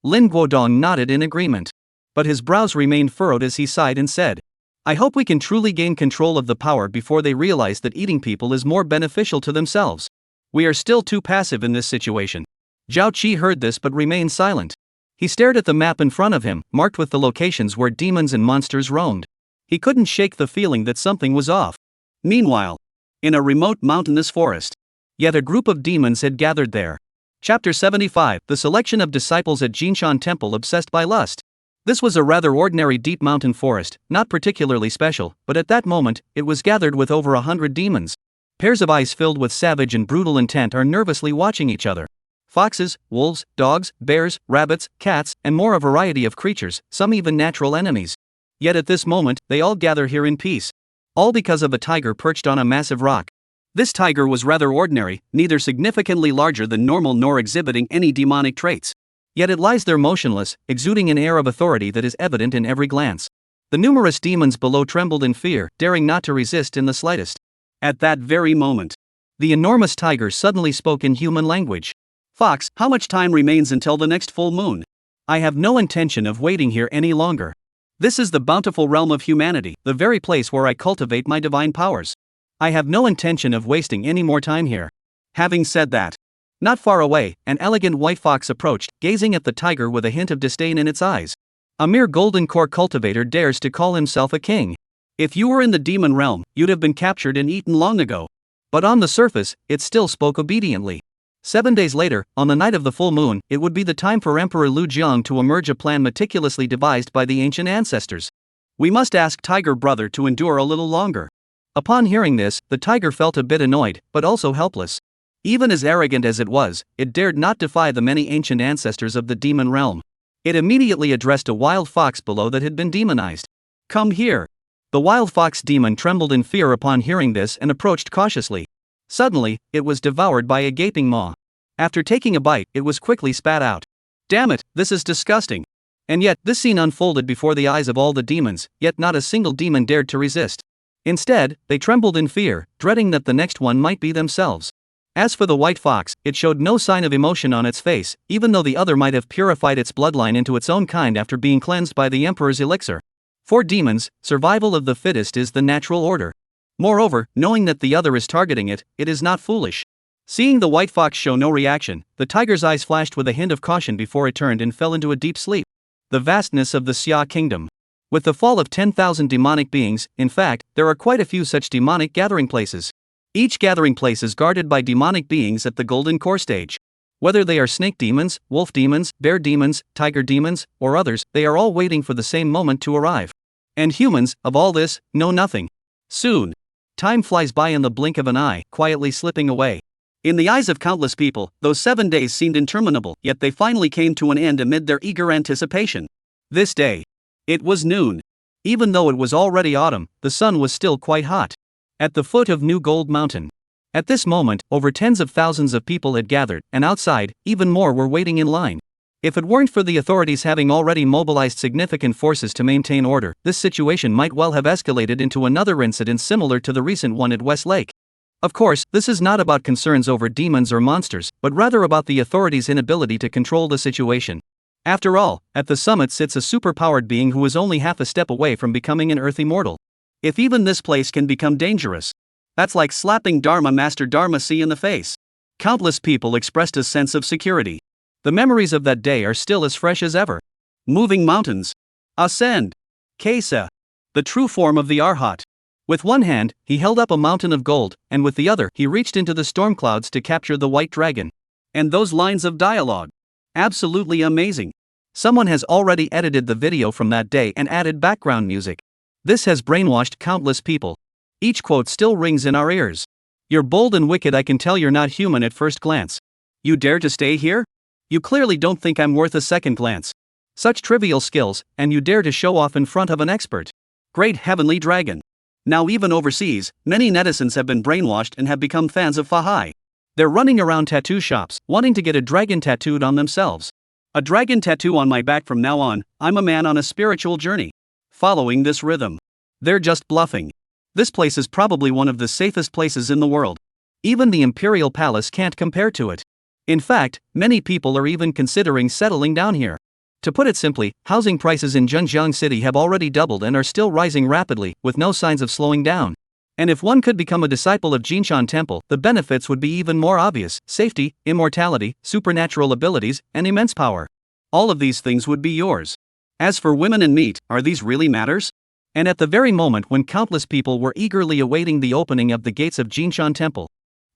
Lin Guodong nodded in agreement. But his brows remained furrowed as he sighed and said, I hope we can truly gain control of the power before they realize that eating people is more beneficial to themselves. We are still too passive in this situation. Zhao Qi heard this but remained silent. He stared at the map in front of him, marked with the locations where demons and monsters roamed. He couldn't shake the feeling that something was off. Meanwhile, in a remote mountainous forest, yet a group of demons had gathered there. Chapter 75, The Selection of Disciples at Jinshan Temple Obsessed by Lust. This was a rather ordinary deep mountain forest, not particularly special, but at that moment, it was gathered with over 100 demons. Pairs of eyes filled with savage and brutal intent are nervously watching each other. Foxes, wolves, dogs, bears, rabbits, cats, and more a variety of creatures, some even natural enemies. Yet at this moment, they all gather here in peace. All because of a tiger perched on a massive rock. This tiger was rather ordinary, neither significantly larger than normal nor exhibiting any demonic traits. Yet it lies there motionless, exuding an air of authority that is evident in every glance. The numerous demons below trembled in fear, daring not to resist in the slightest. At that very moment, the enormous tiger suddenly spoke in human language. Fox, how much time remains until the next full moon? I have no intention of waiting here any longer. This is the bountiful realm of humanity, the very place where I cultivate my divine powers. I have no intention of wasting any more time here. Having said that, not far away, an elegant white fox approached, gazing at the tiger with a hint of disdain in its eyes. A mere golden core cultivator dares to call himself a king. If you were in the demon realm, you'd have been captured and eaten long ago. But on the surface, it still spoke obediently. 7 days later, on the night of the full moon, it would be the time for Emperor Lu Jiang to emerge a plan meticulously devised by the ancient ancestors. We must ask Tiger Brother to endure a little longer. Upon hearing this, the tiger felt a bit annoyed, but also helpless. Even as arrogant as it was, it dared not defy the many ancient ancestors of the demon realm. It immediately addressed a wild fox below that had been demonized. Come here. The wild fox demon trembled in fear upon hearing this and approached cautiously. Suddenly, it was devoured by a gaping maw. After taking a bite, it was quickly spat out. Damn it, this is disgusting. And yet, this scene unfolded before the eyes of all the demons, yet not a single demon dared to resist. Instead, they trembled in fear, dreading that the next one might be themselves. As for the white fox, it showed no sign of emotion on its face, even though the other might have purified its bloodline into its own kind after being cleansed by the Emperor's elixir. For demons, survival of the fittest is the natural order. Moreover, knowing that the other is targeting it, it is not foolish. Seeing the white fox show no reaction, the tiger's eyes flashed with a hint of caution before it turned and fell into a deep sleep. The vastness of the Xia kingdom. With the fall of 10,000 demonic beings, in fact, there are quite a few such demonic gathering places. Each gathering place is guarded by demonic beings at the Golden Core stage. Whether they are snake demons, wolf demons, bear demons, tiger demons, or others, they are all waiting for the same moment to arrive. And humans, of all this, know nothing. Soon. Time flies by in the blink of an eye, quietly slipping away. In the eyes of countless people, those 7 days seemed interminable, yet they finally came to an end amid their eager anticipation. This day. It was noon. Even though it was already autumn, the sun was still quite hot. At the foot of New Gold Mountain. At this moment, over tens of thousands of people had gathered, and outside, even more were waiting in line. If it weren't for the authorities having already mobilized significant forces to maintain order, this situation might well have escalated into another incident similar to the recent one at West Lake. Of course, this is not about concerns over demons or monsters, but rather about the authorities' inability to control the situation. After all, at the summit sits a superpowered being who is only half a step away from becoming an earth immortal. If even this place can become dangerous, that's like slapping Dharma Master Dharma C in the face. Countless people expressed a sense of security. The memories of that day are still as fresh as ever. Moving mountains. Ascend. Kesa. The true form of the Arhat. With one hand, he held up a mountain of gold, and with the other, he reached into the storm clouds to capture the white dragon. And those lines of dialogue. Absolutely amazing. Someone has already edited the video from that day and added background music. This has brainwashed countless people. Each quote still rings in our ears. You're bold and wicked, I can tell you're not human at first glance. You dare to stay here? You clearly don't think I'm worth a second glance. Such trivial skills, and you dare to show off in front of an expert. Great heavenly dragon. Now even overseas, many netizens have been brainwashed and have become fans of Fahai. They're running around tattoo shops, wanting to get a dragon tattooed on themselves. A dragon tattoo on my back from now on, I'm a man on a spiritual journey. Following this rhythm. They're just bluffing. This place is probably one of the safest places in the world. Even the Imperial Palace can't compare to it. In fact, many people are even considering settling down here. To put it simply, housing prices in Zhenjiang City have already doubled and are still rising rapidly, with no signs of slowing down. And if one could become a disciple of Jinshan Temple, the benefits would be even more obvious: safety, immortality, supernatural abilities, and immense power. All of these things would be yours. As for women and meat, are these really matters? And at the very moment when countless people were eagerly awaiting the opening of the gates of Jinshan Temple.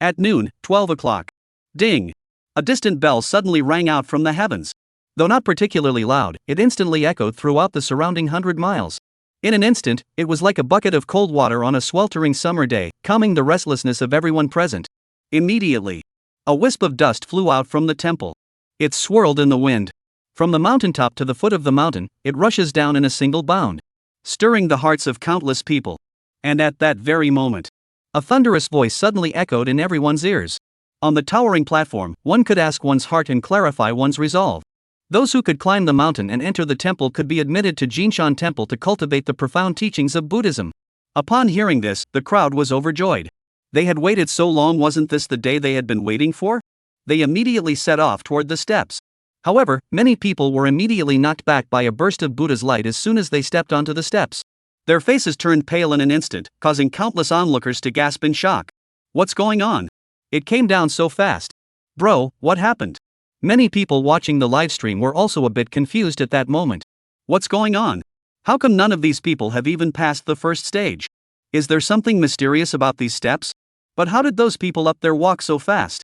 At noon, 12 o'clock. Ding! A distant bell suddenly rang out from the heavens. Though not particularly loud, it instantly echoed throughout the surrounding 100 miles. In an instant, it was like a bucket of cold water on a sweltering summer day, calming the restlessness of everyone present. Immediately, a wisp of dust flew out from the temple. It swirled in the wind. From the mountaintop to the foot of the mountain, it rushes down in a single bound, stirring the hearts of countless people. And at that very moment, a thunderous voice suddenly echoed in everyone's ears. On the towering platform, one could ask one's heart and clarify one's resolve. Those who could climb the mountain and enter the temple could be admitted to Jinshan Temple to cultivate the profound teachings of Buddhism. Upon hearing this, the crowd was overjoyed. They had waited so long, wasn't this the day they had been waiting for? They immediately set off toward the steps. However, many people were immediately knocked back by a burst of Buddha's light as soon as they stepped onto the steps. Their faces turned pale in an instant, causing countless onlookers to gasp in shock. What's going on? It came down so fast. Bro, what happened? Many people watching the livestream were also a bit confused at that moment. What's going on? How come none of these people have even passed the first stage? Is there something mysterious about these steps? But how did those people up there walk so fast?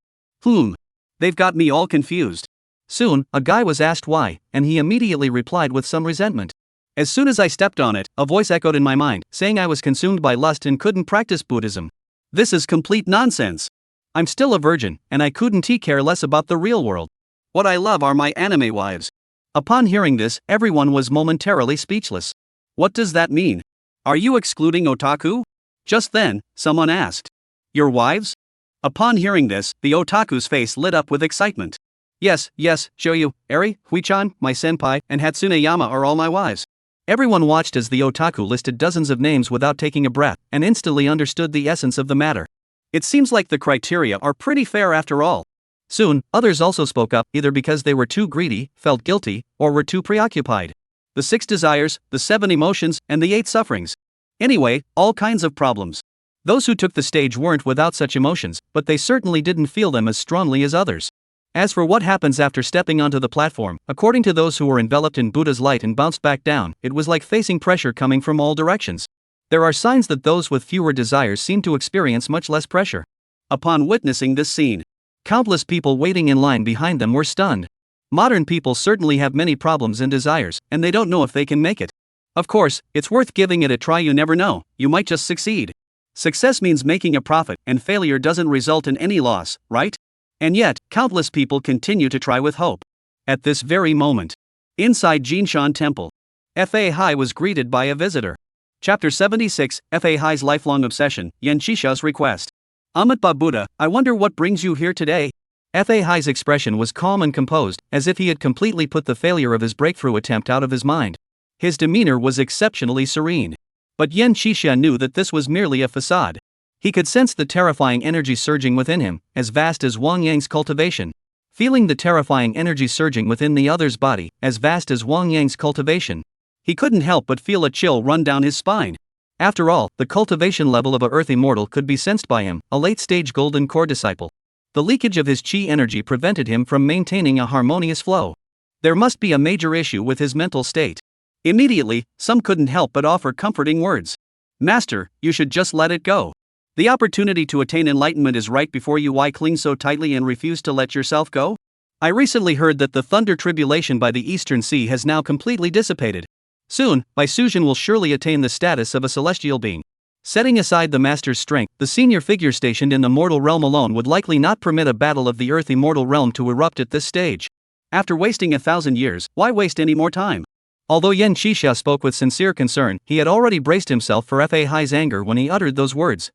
They've got me all confused. Soon, a guy was asked why, and he immediately replied with some resentment. As soon as I stepped on it, a voice echoed in my mind, saying I was consumed by lust and couldn't practice Buddhism. This is complete nonsense. I'm still a virgin, and I couldn't care less about the real world. What I love are my anime wives. Upon hearing this, everyone was momentarily speechless. What does that mean? Are you excluding otaku? Just then, someone asked. Your wives? Upon hearing this, the otaku's face lit up with excitement. Yes, Shoyu, Eri, Hui-chan, my senpai, and Hatsune Yama are all my wives. Everyone watched as the otaku listed dozens of names without taking a breath, and instantly understood the essence of the matter. It seems like the criteria are pretty fair after all. Soon, others also spoke up, either because they were too greedy, felt guilty, or were too preoccupied. The 6 desires, the 7 emotions, and the 8 sufferings. Anyway, all kinds of problems. Those who took the stage weren't without such emotions, but they certainly didn't feel them as strongly as others. As for what happens after stepping onto the platform, according to those who were enveloped in Buddha's light and bounced back down, it was like facing pressure coming from all directions. There are signs that those with fewer desires seem to experience much less pressure. Upon witnessing this scene, countless people waiting in line behind them were stunned. Modern people certainly have many problems and desires, and they don't know if they can make it. Of course, it's worth giving it a try. You never know, you might just succeed. Success means making a profit, and failure doesn't result in any loss, right? And yet, countless people continue to try with hope. At this very moment, inside Jinshan Temple, Fahai was greeted by a visitor. Chapter 76, Fahai's lifelong obsession, Yen Shisha's request. Amitba Buddha, I wonder what brings you here today? Fahai's expression was calm and composed, as if he had completely put the failure of his breakthrough attempt out of his mind. His demeanor was exceptionally serene. But Yen Shisha knew that this was merely a facade. He could sense the terrifying energy surging within him, as vast as Wang Yang's cultivation. Feeling the terrifying energy surging within the other's body, as vast as Wang Yang's cultivation, he couldn't help but feel a chill run down his spine. After all, the cultivation level of a earth immortal could be sensed by him, a late-stage golden core disciple. The leakage of his chi energy prevented him from maintaining a harmonious flow. There must be a major issue with his mental state. Immediately, some couldn't help but offer comforting words. Master, you should just let it go. The opportunity to attain enlightenment is right before you. Why cling so tightly and refuse to let yourself go? I recently heard that the thunder tribulation by the Eastern Sea has now completely dissipated. Soon, Bai Sujin will surely attain the status of a celestial being. Setting aside the master's strength, the senior figure stationed in the mortal realm alone would likely not permit a battle of the earth immortal realm to erupt at this stage. After wasting 1,000 years, why waste any more time? Although Yen Qixia spoke with sincere concern, he had already braced himself for Fahai's anger when he uttered those words.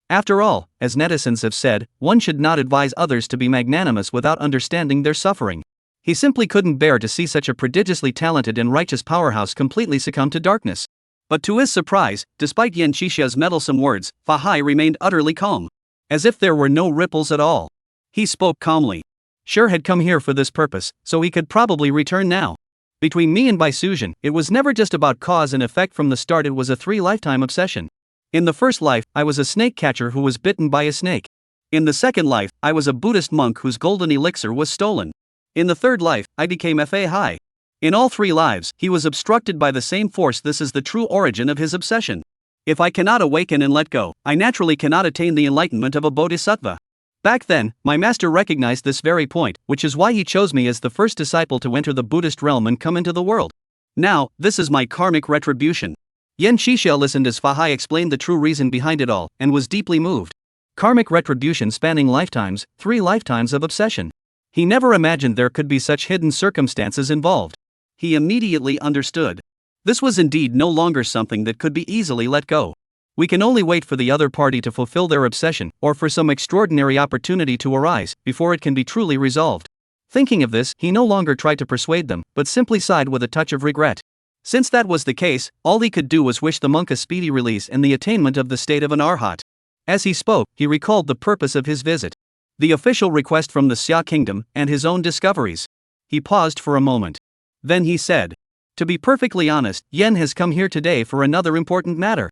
After all, as netizens have said, one should not advise others to be magnanimous without understanding their suffering. He simply couldn't bear to see such a prodigiously talented and righteous powerhouse completely succumb to darkness. But to his surprise, despite Yen Qixia's meddlesome words, Fahai remained utterly calm. As if there were no ripples at all. He spoke calmly. Sure had come here for this purpose, so he could probably return now. Between me and Bai Suzhen, it was never just about cause and effect from the start, it was a 3-lifetime obsession. In the first life, I was a snake catcher who was bitten by a snake. In the second life, I was a Buddhist monk whose golden elixir was stolen. In the third life, I became Fahai. In all 3 lives, he was obstructed by the same force. This is the true origin of his obsession. If I cannot awaken and let go, I naturally cannot attain the enlightenment of a bodhisattva. Back then, my master recognized this very point, which is why he chose me as the first disciple to enter the Buddhist realm and come into the world. Now, this is my karmic retribution. Yen Qixia listened as Fahai explained the true reason behind it all, and was deeply moved. Karmic retribution spanning lifetimes, 3 lifetimes of obsession. He never imagined there could be such hidden circumstances involved. He immediately understood. This was indeed no longer something that could be easily let go. We can only wait for the other party to fulfill their obsession, or for some extraordinary opportunity to arise, before it can be truly resolved. Thinking of this, he no longer tried to persuade them, but simply sighed with a touch of regret. Since that was the case, all he could do was wish the monk a speedy release and the attainment of the state of an arhat. As he spoke, he recalled the purpose of his visit. The official request from the Xia kingdom, and his own discoveries. He paused for a moment. Then he said, "To be perfectly honest, Yen has come here today for another important matter."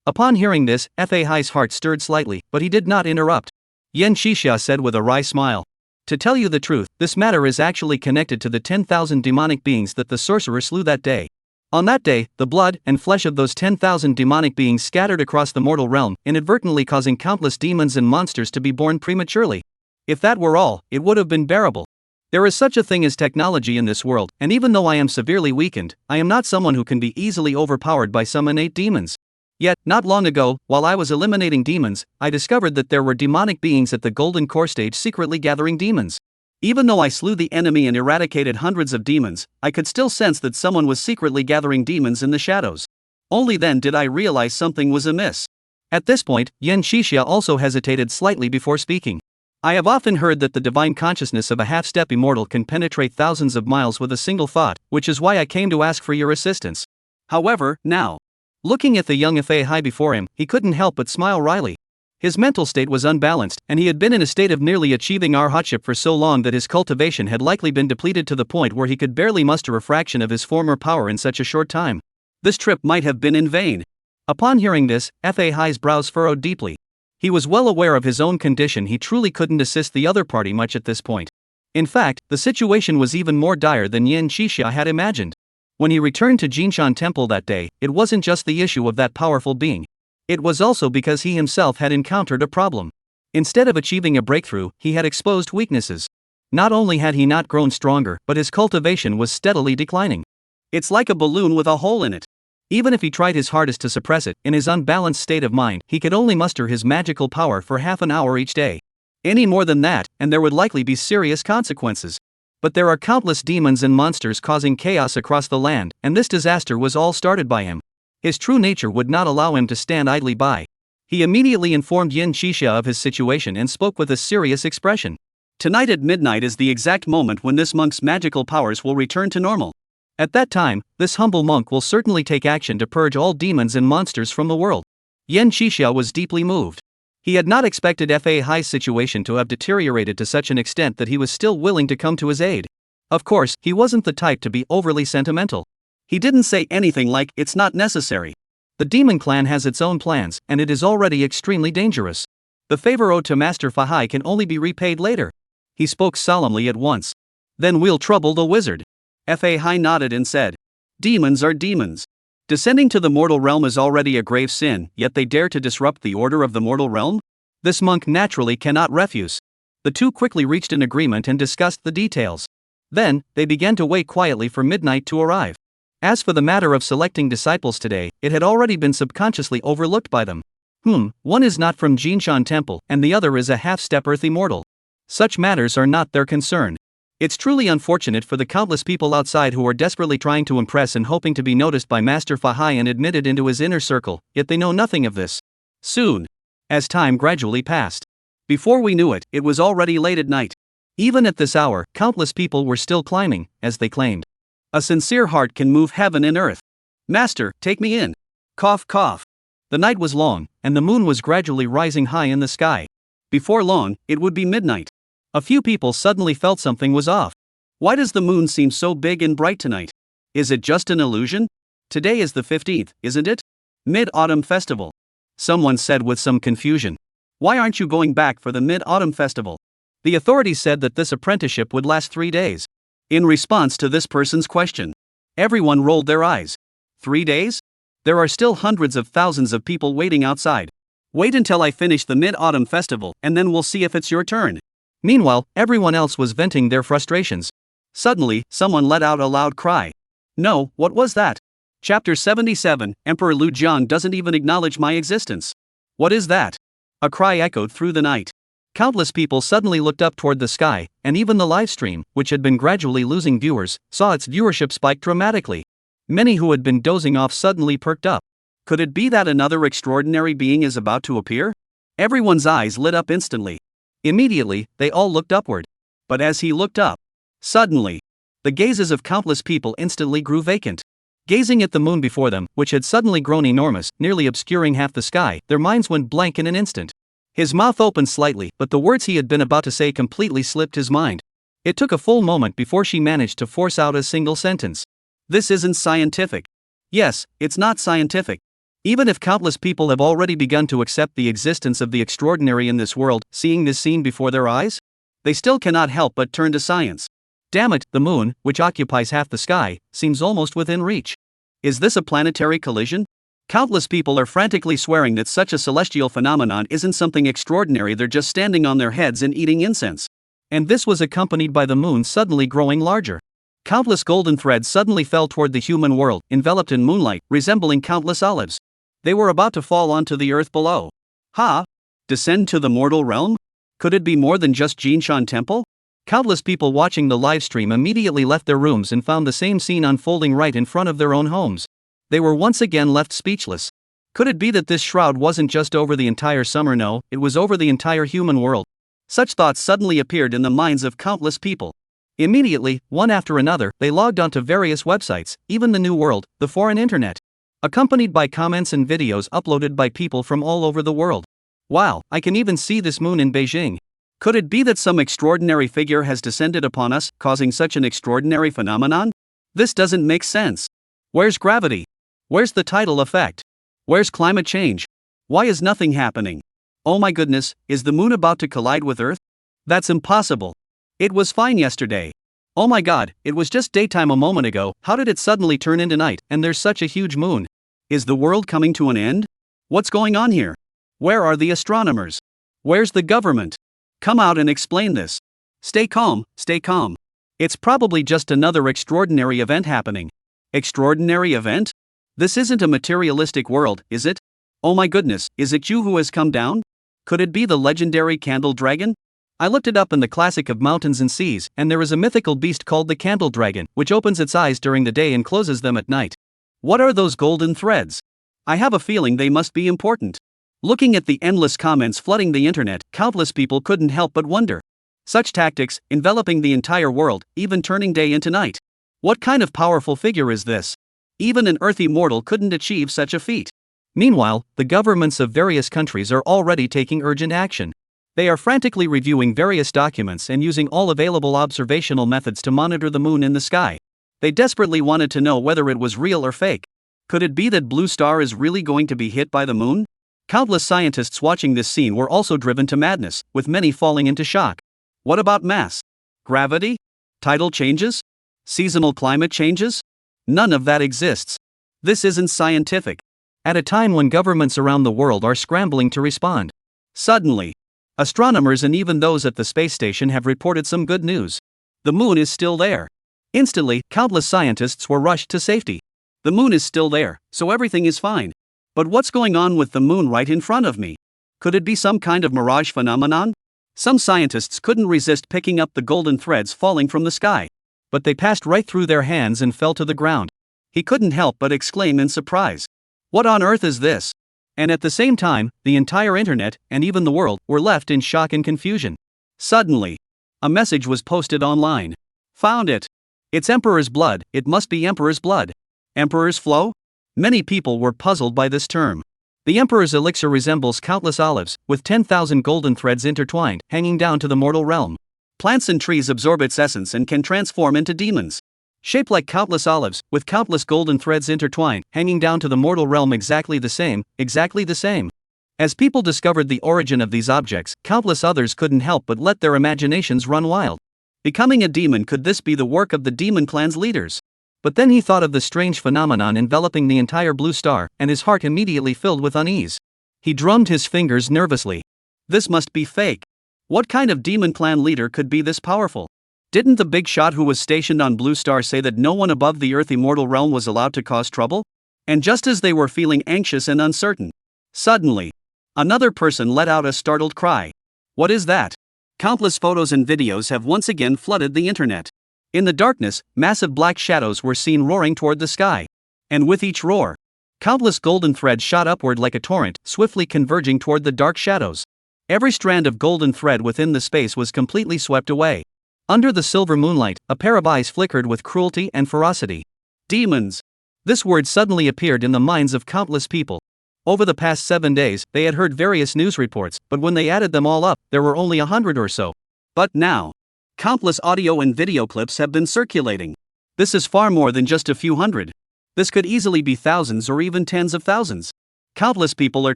Upon hearing this, Fahai's heart stirred slightly, but he did not interrupt. Yen Qixia said with a wry smile. "To tell you the truth, this matter is actually connected to the 10,000 demonic beings that the sorcerer slew that day. On that day, the blood and flesh of those 10,000 demonic beings scattered across the mortal realm, inadvertently causing countless demons and monsters to be born prematurely. If that were all, it would have been bearable. There is such a thing as technology in this world, and even though I am severely weakened, I am not someone who can be easily overpowered by some innate demons. Yet, not long ago, while I was eliminating demons, I discovered that there were demonic beings at the Golden Core stage secretly gathering demons. Even though I slew the enemy and eradicated hundreds of demons, I could still sense that someone was secretly gathering demons in the shadows. Only then did I realize something was amiss." At this point, Yen Qixia also hesitated slightly before speaking. "I have often heard that the divine consciousness of a half-step immortal can penetrate thousands of miles with a single thought, which is why I came to ask for your assistance. However, now..." Looking at the young Fahai before him, he couldn't help but smile wryly. His mental state was unbalanced, and he had been in a state of nearly achieving arhatship for so long that his cultivation had likely been depleted to the point where he could barely muster a fraction of his former power in such a short time. This trip might have been in vain. Upon hearing this, Fahai's brows furrowed deeply. He was well aware of his own condition. He truly couldn't assist the other party much at this point. In fact, the situation was even more dire than Yen Qixia had imagined. When he returned to Jinshan Temple that day, it wasn't just the issue of that powerful being. It was also because he himself had encountered a problem. Instead of achieving a breakthrough, he had exposed weaknesses. Not only had he not grown stronger, but his cultivation was steadily declining. It's like a balloon with a hole in it. Even if he tried his hardest to suppress it, in his unbalanced state of mind, he could only muster his magical power for half an hour each day. Any more than that, and there would likely be serious consequences. But there are countless demons and monsters causing chaos across the land, and this disaster was all started by him. His true nature would not allow him to stand idly by. He immediately informed Yen Qixia of his situation and spoke with a serious expression. "Tonight at midnight is the exact moment when this monk's magical powers will return to normal. At that time, this humble monk will certainly take action to purge all demons and monsters from the world." Yen Qixia was deeply moved. He had not expected Fahai's situation to have deteriorated to such an extent that he was still willing to come to his aid. Of course, he wasn't the type to be overly sentimental. He didn't say anything like, "It's not necessary. The demon clan has its own plans, and it is already extremely dangerous. The favor owed to Master Fahai can only be repaid later." He spoke solemnly at once. "Then we'll trouble the wizard." Fahai nodded and said, "Demons are demons. Descending to the mortal realm is already a grave sin, yet they dare to disrupt the order of the mortal realm? This monk naturally cannot refuse." The two quickly reached an agreement and discussed the details. Then, they began to wait quietly for midnight to arrive. As for the matter of selecting disciples today, it had already been subconsciously overlooked by them. One is not from Jinshan Temple, and the other is a half-step earth immortal. Such matters are not their concern. It's truly unfortunate for the countless people outside who are desperately trying to impress and hoping to be noticed by Master Fahai and admitted into his inner circle, yet they know nothing of this. Soon, as time gradually passed, before we knew it, it was already late at night. Even at this hour, countless people were still climbing, as they claimed. A sincere heart can move heaven and earth. Master, take me in. Cough, cough. The night was long, and the moon was gradually rising high in the sky. Before long, it would be midnight. A few people suddenly felt something was off. Why does the moon seem so big and bright tonight? Is it just an illusion? Today is the 15th, isn't it? Mid-Autumn Festival. Someone said with some confusion. Why aren't you going back for the Mid-Autumn Festival? The authorities said that this apprenticeship would last 3 days. In response to this person's question, everyone rolled their eyes. 3 days? There are still hundreds of thousands of people waiting outside. Wait until I finish the Mid-Autumn Festival and then we'll see if it's your turn. Meanwhile, everyone else was venting their frustrations. Suddenly, someone let out a loud cry. No, what was that? Chapter 77, Emperor Lu Jiang doesn't even acknowledge my existence. What is that? A cry echoed through the night. Countless people suddenly looked up toward the sky, and even the live stream, which had been gradually losing viewers, saw its viewership spike dramatically. Many who had been dozing off suddenly perked up. Could it be that another extraordinary being is about to appear? Everyone's eyes lit up instantly. Immediately, they all looked upward. But as he looked up, suddenly, the gazes of countless people instantly grew vacant. Gazing at the moon before them, which had suddenly grown enormous, nearly obscuring half the sky, their minds went blank in an instant. His mouth opened slightly, but the words he had been about to say completely slipped his mind. It took a full moment before she managed to force out a single sentence. This isn't scientific. Yes, it's not scientific. Even if countless people have already begun to accept the existence of the extraordinary in this world, seeing this scene before their eyes, they still cannot help but turn to science. Damn it, the moon, which occupies half the sky, seems almost within reach. Is this a planetary collision? Countless people are frantically swearing that such a celestial phenomenon isn't something extraordinary, they're just standing on their heads and eating incense. And this was accompanied by the moon suddenly growing larger. Countless golden threads suddenly fell toward the human world, enveloped in moonlight, resembling countless olives. They were about to fall onto the earth below. Ha! Descend to the mortal realm? Could it be more than just Jinshan Temple? Countless people watching the live stream immediately left their rooms and found the same scene unfolding right in front of their own homes. They were once again left speechless. Could it be that this shroud wasn't just over the entire summer? No, it was over the entire human world. Such thoughts suddenly appeared in the minds of countless people. Immediately, one after another, they logged onto various websites, even the New World, the foreign internet, accompanied by comments and videos uploaded by people from all over the world. Wow, I can even see this moon in Beijing. Could it be that some extraordinary figure has descended upon us, causing such an extraordinary phenomenon? This doesn't make sense. Where's gravity? Where's the tidal effect? Where's climate change? Why is nothing happening? Oh my goodness, is the moon about to collide with Earth? That's impossible. It was fine yesterday. Oh my god, it was just daytime a moment ago, how did it suddenly turn into night, and there's such a huge moon? Is the world coming to an end? What's going on here? Where are the astronomers? Where's the government? Come out and explain this. Stay calm, stay calm. It's probably just another extraordinary event happening. Extraordinary event? This isn't a materialistic world, is it? Oh my goodness, is it you who has come down? Could it be the legendary Candle Dragon? I looked it up in the classic of mountains and seas, and there is a mythical beast called the Candle Dragon, which opens its eyes during the day and closes them at night. What are those golden threads? I have a feeling they must be important. Looking at the endless comments flooding the internet, countless people couldn't help but wonder. Such tactics, enveloping the entire world, even turning day into night. What kind of powerful figure is this? Even an earthy mortal couldn't achieve such a feat. Meanwhile, the governments of various countries are already taking urgent action. They are frantically reviewing various documents and using all available observational methods to monitor the moon in the sky. They desperately wanted to know whether it was real or fake. Could it be that Blue Star is really going to be hit by the moon? Countless scientists watching this scene were also driven to madness, with many falling into shock. What about mass? Gravity? Tidal changes? Seasonal climate changes? None of that exists. This isn't scientific. At a time when governments around the world are scrambling to respond, suddenly, astronomers and even those at the space station have reported some good news. The moon is still there. Instantly, countless scientists were rushed to safety. The moon is still there, so everything is fine. But what's going on with the moon right in front of me? Could it be some kind of mirage phenomenon? Some scientists couldn't resist picking up the golden threads falling from the sky. But they passed right through their hands and fell to the ground. He couldn't help but exclaim in surprise. What on earth is this? And at the same time, the entire internet, and even the world, were left in shock and confusion. Suddenly, a message was posted online. Found it. It's Emperor's blood, it must be Emperor's blood. Emperor's flow? Many people were puzzled by this term. The Emperor's elixir resembles countless olives, with 10,000 golden threads intertwined, hanging down to the mortal realm. Plants and trees absorb its essence and can transform into demons. Shaped like countless olives, with countless golden threads intertwined, hanging down to the mortal realm exactly the same. As people discovered the origin of these objects, countless others couldn't help but let their imaginations run wild. Becoming a demon, could this be the work of the demon clan's leaders? But then he thought of the strange phenomenon enveloping the entire blue star, and his heart immediately filled with unease. He drummed his fingers nervously. This must be fake. What kind of demon clan leader could be this powerful? Didn't the big shot who was stationed on Blue Star say that no one above the Earth immortal realm was allowed to cause trouble? And just as they were feeling anxious and uncertain, suddenly, another person let out a startled cry. What is that? Countless photos and videos have once again flooded the internet. In the darkness, massive black shadows were seen roaring toward the sky. And with each roar, countless golden threads shot upward like a torrent, swiftly converging toward the dark shadows. Every strand of golden thread within the space was completely swept away. Under the silver moonlight, a pair of eyes flickered with cruelty and ferocity. Demons! This word suddenly appeared in the minds of countless people. Over the past 7 days, they had heard various news reports, but when they added them all up, there were only 100 or so. But now, countless audio and video clips have been circulating. This is far more than just a few hundred. This could easily be thousands or even tens of thousands. Countless people are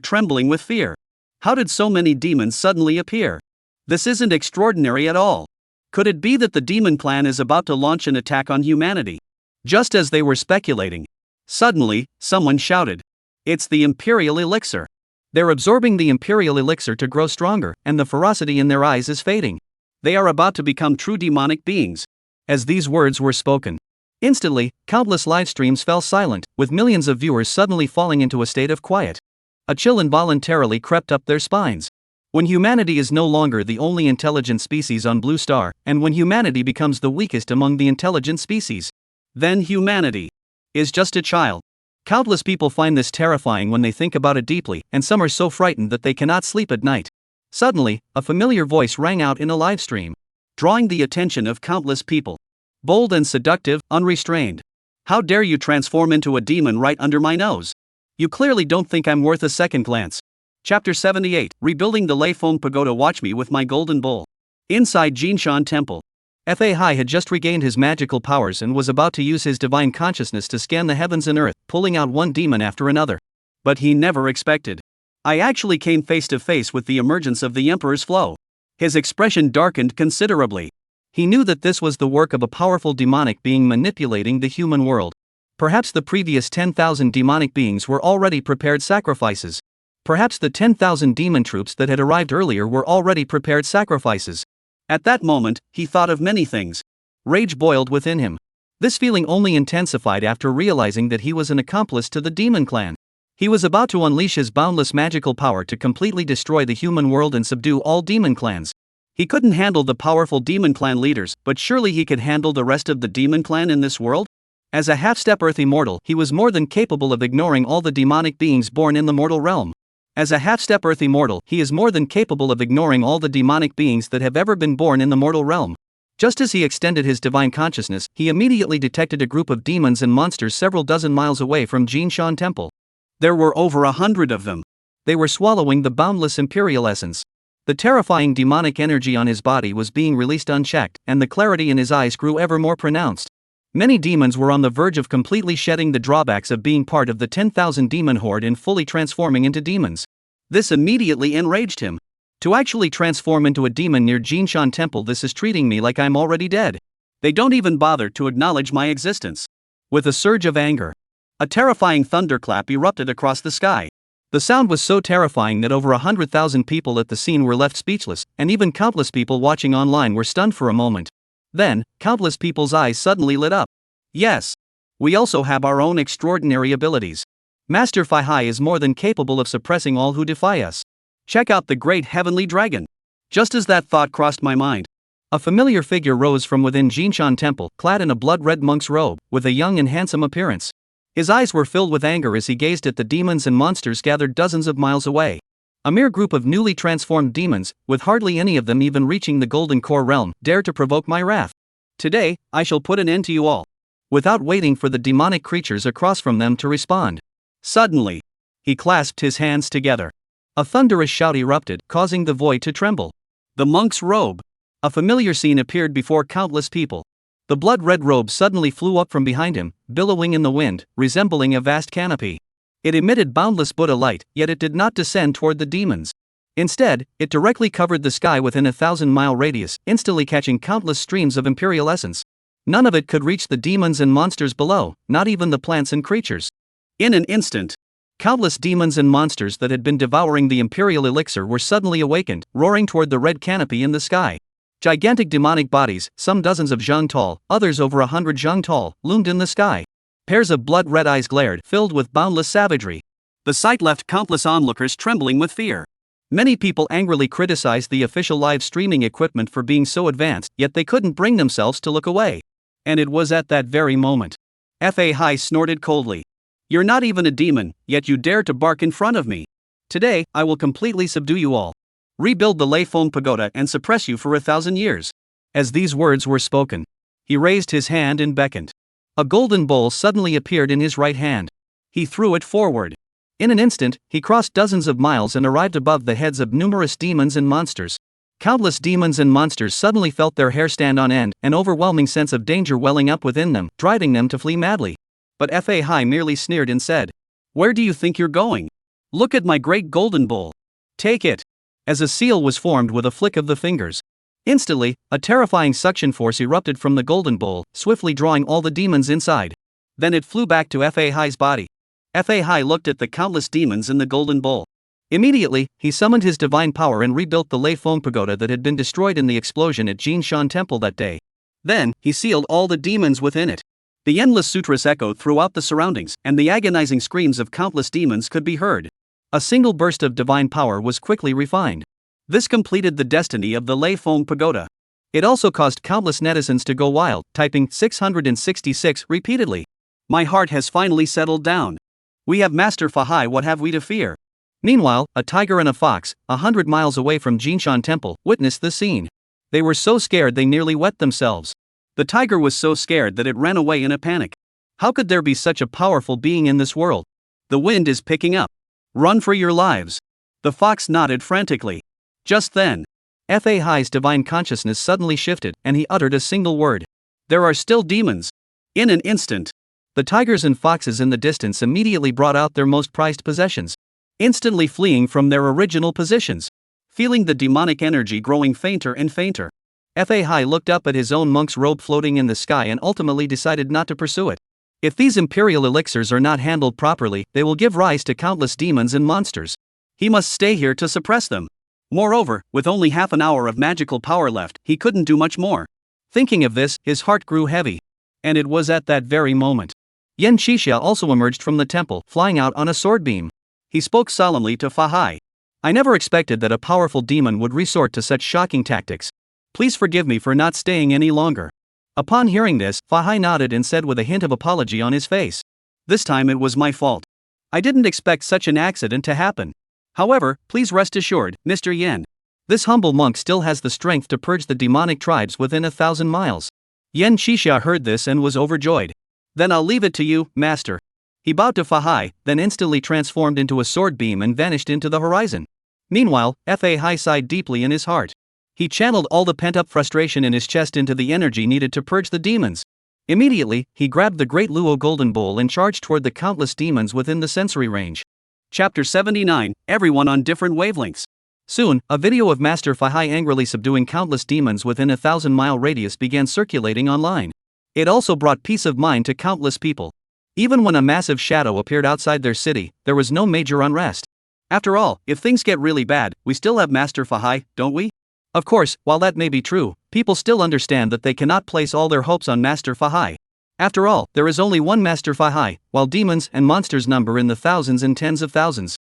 trembling with fear. How did so many demons suddenly appear? This isn't extraordinary at all. Could it be that the demon clan is about to launch an attack on humanity? Just as they were speculating, suddenly, someone shouted, "It's the Imperial Elixir." They're absorbing the Imperial Elixir to grow stronger, and the ferocity in their eyes is fading. They are about to become true demonic beings. As these words were spoken, instantly, countless live streams fell silent, with millions of viewers suddenly falling into a state of quiet. A chill involuntarily crept up their spines. When humanity is no longer the only intelligent species on Blue Star, and when humanity becomes the weakest among the intelligent species, then humanity is just a child. Countless people find this terrifying when they think about it deeply, and some are so frightened that they cannot sleep at night. Suddenly, a familiar voice rang out in a live stream, drawing the attention of countless people. Bold and seductive, unrestrained. How dare you transform into a demon right under my nose? You clearly don't think I'm worth a second glance. Chapter 78, Rebuilding the Lei Feng Pagoda. Watch me with my golden bowl. Inside Jinshan Temple, Fahai had just regained his magical powers and was about to use his divine consciousness to scan the heavens and earth, pulling out one demon after another. But he never expected. I actually came face to face with the emergence of the Emperor's flow. His expression darkened considerably. He knew that this was the work of a powerful demonic being manipulating the human world. Perhaps the previous 10,000 demonic beings were already prepared sacrifices. Perhaps the 10,000 demon troops that had arrived earlier were already prepared sacrifices. At that moment, he thought of many things. Rage boiled within him. This feeling only intensified after realizing that he was an accomplice to the demon clan. He was about to unleash his boundless magical power to completely destroy the human world and subdue all demon clans. He couldn't handle the powerful demon clan leaders, but surely he could handle the rest of the demon clan in this world? As a half-step earth immortal, he was more than capable of ignoring all the demonic beings born in the mortal realm. As a half-step earth immortal, he is more than capable of ignoring all the demonic beings that have ever been born in the mortal realm. Just as he extended his divine consciousness, he immediately detected a group of demons and monsters several dozen miles away from Jinshan Temple. There were over 100 of them. They were swallowing the boundless imperial essence. The terrifying demonic energy on his body was being released unchecked, and the clarity in his eyes grew ever more pronounced. Many demons were on the verge of completely shedding the drawbacks of being part of the 10,000 demon horde and fully transforming into demons. This immediately enraged him. To actually transform into a demon near Jinshan Temple, this is treating me like I'm already dead. They don't even bother to acknowledge my existence. With a surge of anger, a terrifying thunderclap erupted across the sky. The sound was so terrifying that over 100,000 people at the scene were left speechless, and even countless people watching online were stunned for a moment. Then, countless people's eyes suddenly lit up. Yes, we also have our own extraordinary abilities. Master Fahai is more than capable of suppressing all who defy us. Check out the great heavenly dragon. Just as that thought crossed my mind, a familiar figure rose from within Jinshan Temple, clad in a blood-red monk's robe, with a young and handsome appearance. His eyes were filled with anger as he gazed at the demons and monsters gathered dozens of miles away. A mere group of newly transformed demons, with hardly any of them even reaching the Golden Core realm, dared to provoke my wrath. Today, I shall put an end to you all. Without waiting for the demonic creatures across from them to respond. Suddenly, he clasped his hands together. A thunderous shout erupted, causing the void to tremble. The monk's robe. A familiar scene appeared before countless people. The blood-red robe suddenly flew up from behind him, billowing in the wind, resembling a vast canopy. It emitted boundless Buddha light, yet it did not descend toward the demons. Instead, it directly covered the sky within a 1,000-mile radius, instantly catching countless streams of imperial essence. None of it could reach the demons and monsters below, not even the plants and creatures. In an instant, countless demons and monsters that had been devouring the imperial elixir were suddenly awakened, roaring toward the red canopy in the sky. Gigantic demonic bodies, some dozens of zhang tall, others over 100 zhang tall, loomed in the sky. Pairs of blood-red eyes glared, filled with boundless savagery. The sight left countless onlookers trembling with fear. Many people angrily criticized the official live streaming equipment for being so advanced, yet they couldn't bring themselves to look away. And it was at that very moment. Fahai snorted coldly. You're not even a demon, yet you dare to bark in front of me. Today, I will completely subdue you all. Rebuild the Lei Feng Pagoda and suppress you for 1,000 years. As these words were spoken, he raised his hand and beckoned. A golden bowl suddenly appeared in his right hand. He threw it forward. In an instant, he crossed dozens of miles and arrived above the heads of numerous demons and monsters. Countless demons and monsters suddenly felt their hair stand on end, an overwhelming sense of danger welling up within them, driving them to flee madly. But Fahai merely sneered and said, "Where do you think you're going? Look at my great golden bowl. Take it." As a seal was formed with a flick of the fingers. Instantly, a terrifying suction force erupted from the golden bowl, swiftly drawing all the demons inside. Then it flew back to Fahai's body. Fahai looked at the countless demons in the golden bowl. Immediately, he summoned his divine power and rebuilt the Lei Feng Pagoda that had been destroyed in the explosion at Jinshan Temple that day. Then, he sealed all the demons within it. The endless sutras echoed throughout the surroundings, and the agonizing screams of countless demons could be heard. A single burst of divine power was quickly refined. This completed the destiny of the Lei Feng Pagoda. It also caused countless netizens to go wild, typing 666 repeatedly. My heart has finally settled down. We have Master Fahai, what have we to fear? Meanwhile, a tiger and a fox, 100 miles away from Jinshan Temple, witnessed the scene. They were so scared they nearly wet themselves. The tiger was so scared that it ran away in a panic. How could there be such a powerful being in this world? The wind is picking up. Run for your lives. The fox nodded frantically. Just then, Fahai's divine consciousness suddenly shifted, and he uttered a single word. There are still demons. In an instant, the tigers and foxes in the distance immediately brought out their most prized possessions, instantly fleeing from their original positions. Feeling the demonic energy growing fainter and fainter, Fahai looked up at his own monk's robe floating in the sky and ultimately decided not to pursue it. If these imperial elixirs are not handled properly, they will give rise to countless demons and monsters. He must stay here to suppress them. Moreover, with only half an hour of magical power left, he couldn't do much more. Thinking of this, his heart grew heavy. And it was at that very moment. Yan Qixia also emerged from the temple, flying out on a sword beam. He spoke solemnly to Fahai. I never expected that a powerful demon would resort to such shocking tactics. Please forgive me for not staying any longer. Upon hearing this, Fahai nodded and said with a hint of apology on his face. This time it was my fault. I didn't expect such an accident to happen. However, please rest assured, Mr. Yan. This humble monk still has the strength to purge the demonic tribes within 1,000 miles. Yan Qixia heard this and was overjoyed. Then I'll leave it to you, master. He bowed to Fahai, then instantly transformed into a sword beam and vanished into the horizon. Meanwhile, Fahai sighed deeply in his heart. He channeled all the pent-up frustration in his chest into the energy needed to purge the demons. Immediately, he grabbed the Great Luo Golden Bowl and charged toward the countless demons within the sensory range. Chapter 79, Everyone on Different Wavelengths. Soon, a video of Master Fahai angrily subduing countless demons within a 1,000-mile radius began circulating online. It also brought peace of mind to countless people. Even when a massive shadow appeared outside their city, there was no major unrest. After all, if things get really bad, we still have Master Fahai, don't we? Of course, while that may be true, people still understand that they cannot place all their hopes on Master Fahai. After all, there is only one Master Fahai, while demons and monsters number in the thousands and tens of thousands.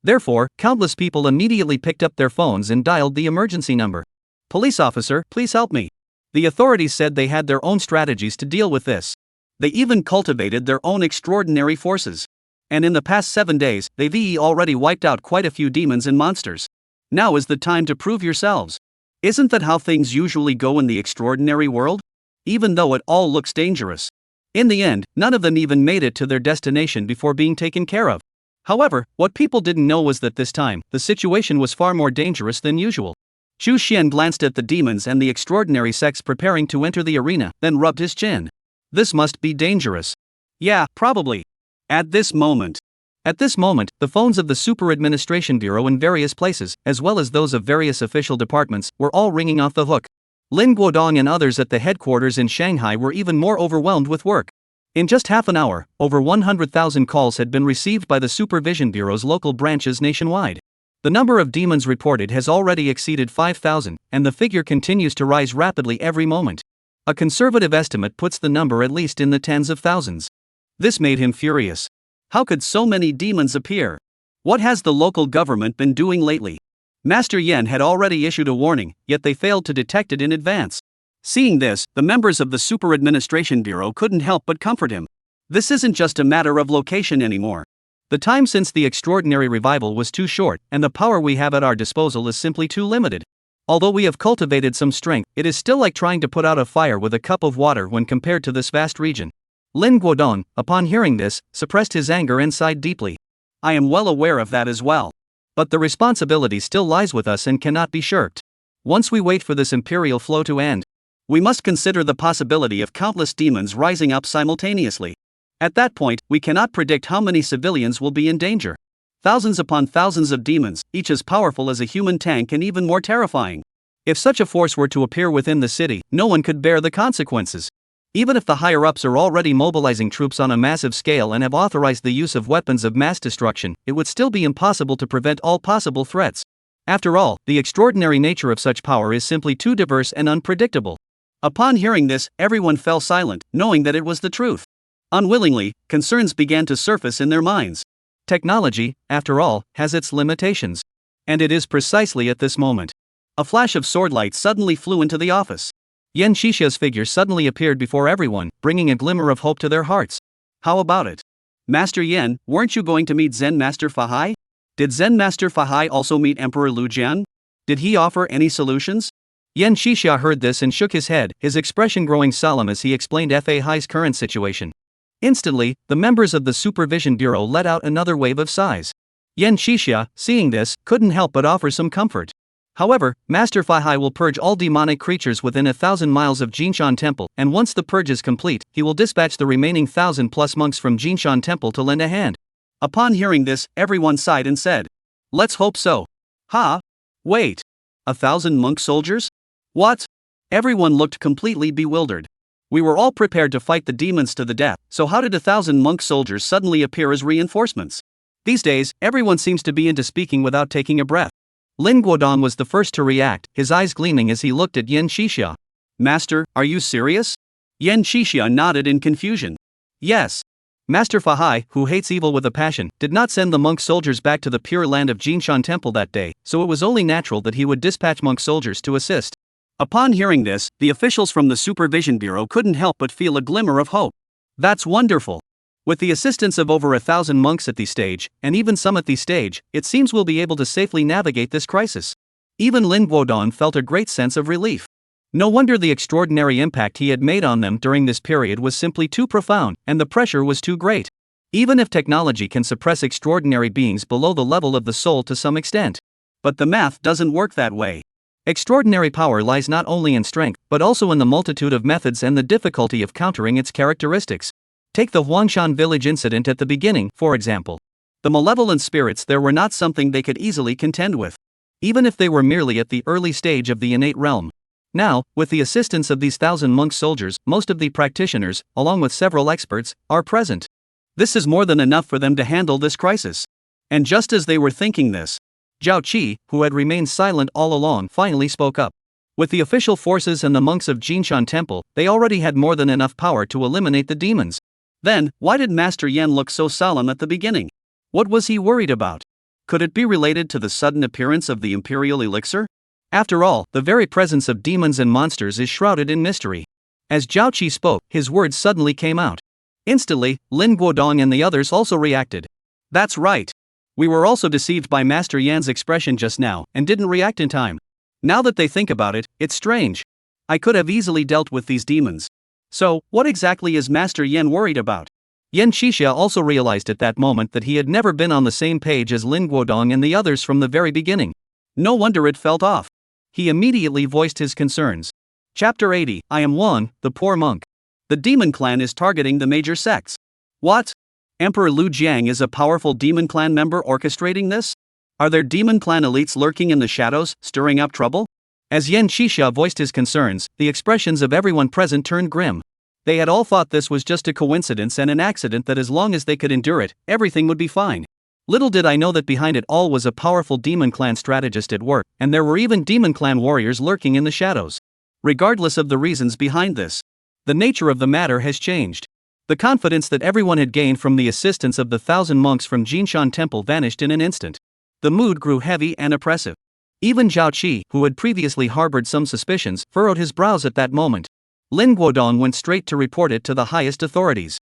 Therefore, countless people immediately picked up their phones and dialed the emergency number. Police officer, please help me. The authorities said they had their own strategies to deal with this. They even cultivated their own extraordinary forces. And in the past 7 days, they've already wiped out quite a few demons and monsters. Now is the time to prove yourselves. Isn't that how things usually go in the extraordinary world? Even though it all looks dangerous. In the end, none of them even made it to their destination before being taken care of. However, what people didn't know was that this time, the situation was far more dangerous than usual. Xu Xian glanced at the demons and the extraordinary sects preparing to enter the arena, then rubbed his chin. This must be dangerous. Yeah, probably. At this moment, the phones of the Super Administration Bureau in various places, as well as those of various official departments, were all ringing off the hook. Lin Guodong and others at the headquarters in Shanghai were even more overwhelmed with work. In just half an hour, over 100,000 calls had been received by the Supervision Bureau's local branches nationwide. The number of demons reported has already exceeded 5,000, and the figure continues to rise rapidly every moment. A conservative estimate puts the number at least in the tens of thousands. This made him furious. How could so many demons appear? What has the local government been doing lately? Master Yen had already issued a warning, yet they failed to detect it in advance. Seeing this, the members of the Super Administration Bureau couldn't help but comfort him. This isn't just a matter of location anymore. The time since the extraordinary revival was too short, and the power we have at our disposal is simply too limited. Although we have cultivated some strength, it is still like trying to put out a fire with a cup of water when compared to this vast region. Lin Guodong, upon hearing this, suppressed his anger and sighed deeply. I am well aware of that as well. But the responsibility still lies with us and cannot be shirked. Once we wait for this imperial flow to end, we must consider the possibility of countless demons rising up simultaneously. At that point, we cannot predict how many civilians will be in danger. Thousands upon thousands of demons, each as powerful as a human tank and even more terrifying. If such a force were to appear within the city, no one could bear the consequences. Even if the higher-ups are already mobilizing troops on a massive scale and have authorized the use of weapons of mass destruction, it would still be impossible to prevent all possible threats. After all, the extraordinary nature of such power is simply too diverse and unpredictable. Upon hearing this, everyone fell silent, knowing that it was the truth. Unwillingly, concerns began to surface in their minds. Technology, after all, has its limitations. And it is precisely at this moment. A flash of swordlight suddenly flew into the office. Yen Shishia's figure suddenly appeared before everyone, bringing a glimmer of hope to their hearts. How about it? Master Yen, weren't you going to meet Zen Master Fahai? Did Zen Master Fahai also meet Emperor Lu Jian? Did he offer any solutions? Yen Shixia heard this and shook his head, his expression growing solemn as he explained Fahai's current situation. Instantly, the members of the Supervision Bureau let out another wave of sighs. Yen Shixia, seeing this, couldn't help but offer some comfort. However, Master Fahai will purge all demonic creatures within 1,000 miles of Jinshan Temple, and once the purge is complete, he will dispatch the remaining 1,000+ monks from Jinshan Temple to lend a hand. Upon hearing this, everyone sighed and said, let's hope so. Ha? Wait. 1,000 monk soldiers? What? Everyone looked completely bewildered. We were all prepared to fight the demons to the death, so how did 1,000 monk soldiers suddenly appear as reinforcements? These days, everyone seems to be into speaking without taking a breath. Lin Guodong was the first to react, his eyes gleaming as he looked at Yen Shixia. Master, are you serious? Yen Shixia nodded in confusion. Yes. Master Fahai, who hates evil with a passion, did not send the monk soldiers back to the pure land of Jinshan Temple that day, so it was only natural that he would dispatch monk soldiers to assist. Upon hearing this, the officials from the Supervision Bureau couldn't help but feel a glimmer of hope. That's wonderful. With the assistance of over 1,000 monks at the stage, and even some at the stage, it seems we'll be able to safely navigate this crisis. Even Lin Guodong felt a great sense of relief. No wonder the extraordinary impact he had made on them during this period was simply too profound, and the pressure was too great. Even if technology can suppress extraordinary beings below the level of the soul to some extent. But the math doesn't work that way. Extraordinary power lies not only in strength, but also in the multitude of methods and the difficulty of countering its characteristics. Take the Huangshan village incident at the beginning, for example. The malevolent spirits there were not something they could easily contend with. Even if they were merely at the early stage of the innate realm. Now, with the assistance of these 1,000 monk soldiers, most of the practitioners, along with several experts, are present. This is more than enough for them to handle this crisis. And just as they were thinking this, Zhao Qi, who had remained silent all along, finally spoke up. With the official forces and the monks of Jinshan Temple, they already had more than enough power to eliminate the demons. Then, why did Master Yen look so solemn at the beginning? What was he worried about? Could it be related to the sudden appearance of the Imperial Elixir? After all, the very presence of demons and monsters is shrouded in mystery. As Zhao Qi spoke, his words suddenly came out. Instantly, Lin Guodong and the others also reacted. That's right. We were also deceived by Master Yan's expression just now, and didn't react in time. Now that they think about it, it's strange. I could have easily dealt with these demons. So, what exactly is Master Yan worried about? Yan Qixia also realized at that moment that he had never been on the same page as Lin Guodong and the others from the very beginning. No wonder it felt off. He immediately voiced his concerns. Chapter 80, I am Wang, the poor monk. The demon clan is targeting the major sects. What? Emperor Lu Jiang is a powerful demon clan member orchestrating this? Are there demon clan elites lurking in the shadows, stirring up trouble? As Yan Qixia voiced his concerns, the expressions of everyone present turned grim. They had all thought this was just a coincidence and an accident that as long as they could endure it, everything would be fine. Little did I know that behind it all was a powerful demon clan strategist at work, and there were even demon clan warriors lurking in the shadows. Regardless of the reasons behind this, the nature of the matter has changed. The confidence that everyone had gained from the assistance of the 1,000 monks from Jinshan Temple vanished in an instant. The mood grew heavy and oppressive. Even Zhao Qi, who had previously harbored some suspicions, furrowed his brows at that moment. Lin Guodong went straight to report it to the highest authorities.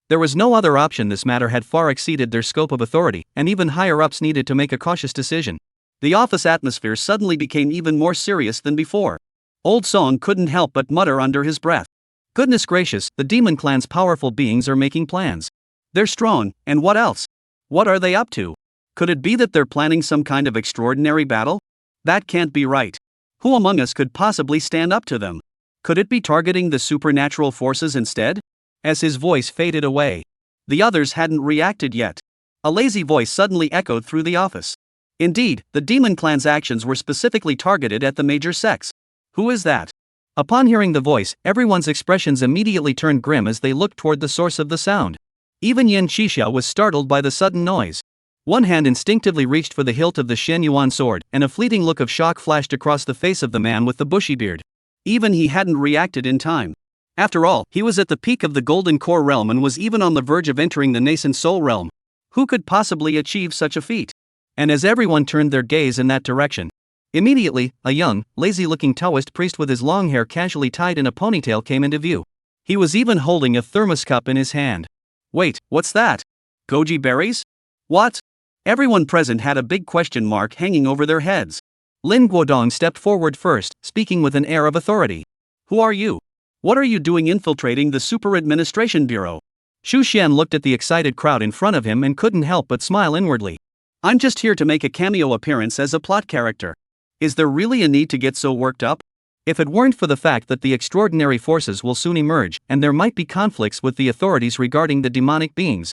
There was no other option. This matter had far exceeded their scope of authority, and even higher-ups needed to make a cautious decision. The office atmosphere suddenly became even more serious than before. Old Song couldn't help but mutter under his breath. Goodness gracious, the demon clan's powerful beings are making plans. They're strong, and what else? What are they up to? Could it be that they're planning some kind of extraordinary battle? That can't be right. Who among us could possibly stand up to them? Could it be targeting the supernatural forces instead? As his voice faded away, the others hadn't reacted yet. A lazy voice suddenly echoed through the office. Indeed, the demon clan's actions were specifically targeted at the major sects. Who is that? Upon hearing the voice, everyone's expressions immediately turned grim as they looked toward the source of the sound. Even Yan Qixia was startled by the sudden noise. One hand instinctively reached for the hilt of the Shen Yuan sword, and a fleeting look of shock flashed across the face of the man with the bushy beard. Even he hadn't reacted in time. After all, he was at the peak of the Golden Core realm and was even on the verge of entering the nascent Soul realm. Who could possibly achieve such a feat? And as everyone turned their gaze in that direction, immediately, a young, lazy-looking Daoist priest with his long hair casually tied in a ponytail came into view. He was even holding a thermos cup in his hand. Wait, what's that? Goji berries? What? Everyone present had a big question mark hanging over their heads. Lin Guodong stepped forward first, speaking with an air of authority. Who are you? What are you doing infiltrating the Super Administration Bureau? Xu Xian looked at the excited crowd in front of him and couldn't help but smile inwardly. I'm just here to make a cameo appearance as a plot character. Is there really a need to get so worked up? If it weren't for the fact that the extraordinary forces will soon emerge, and there might be conflicts with the authorities regarding the demonic beings,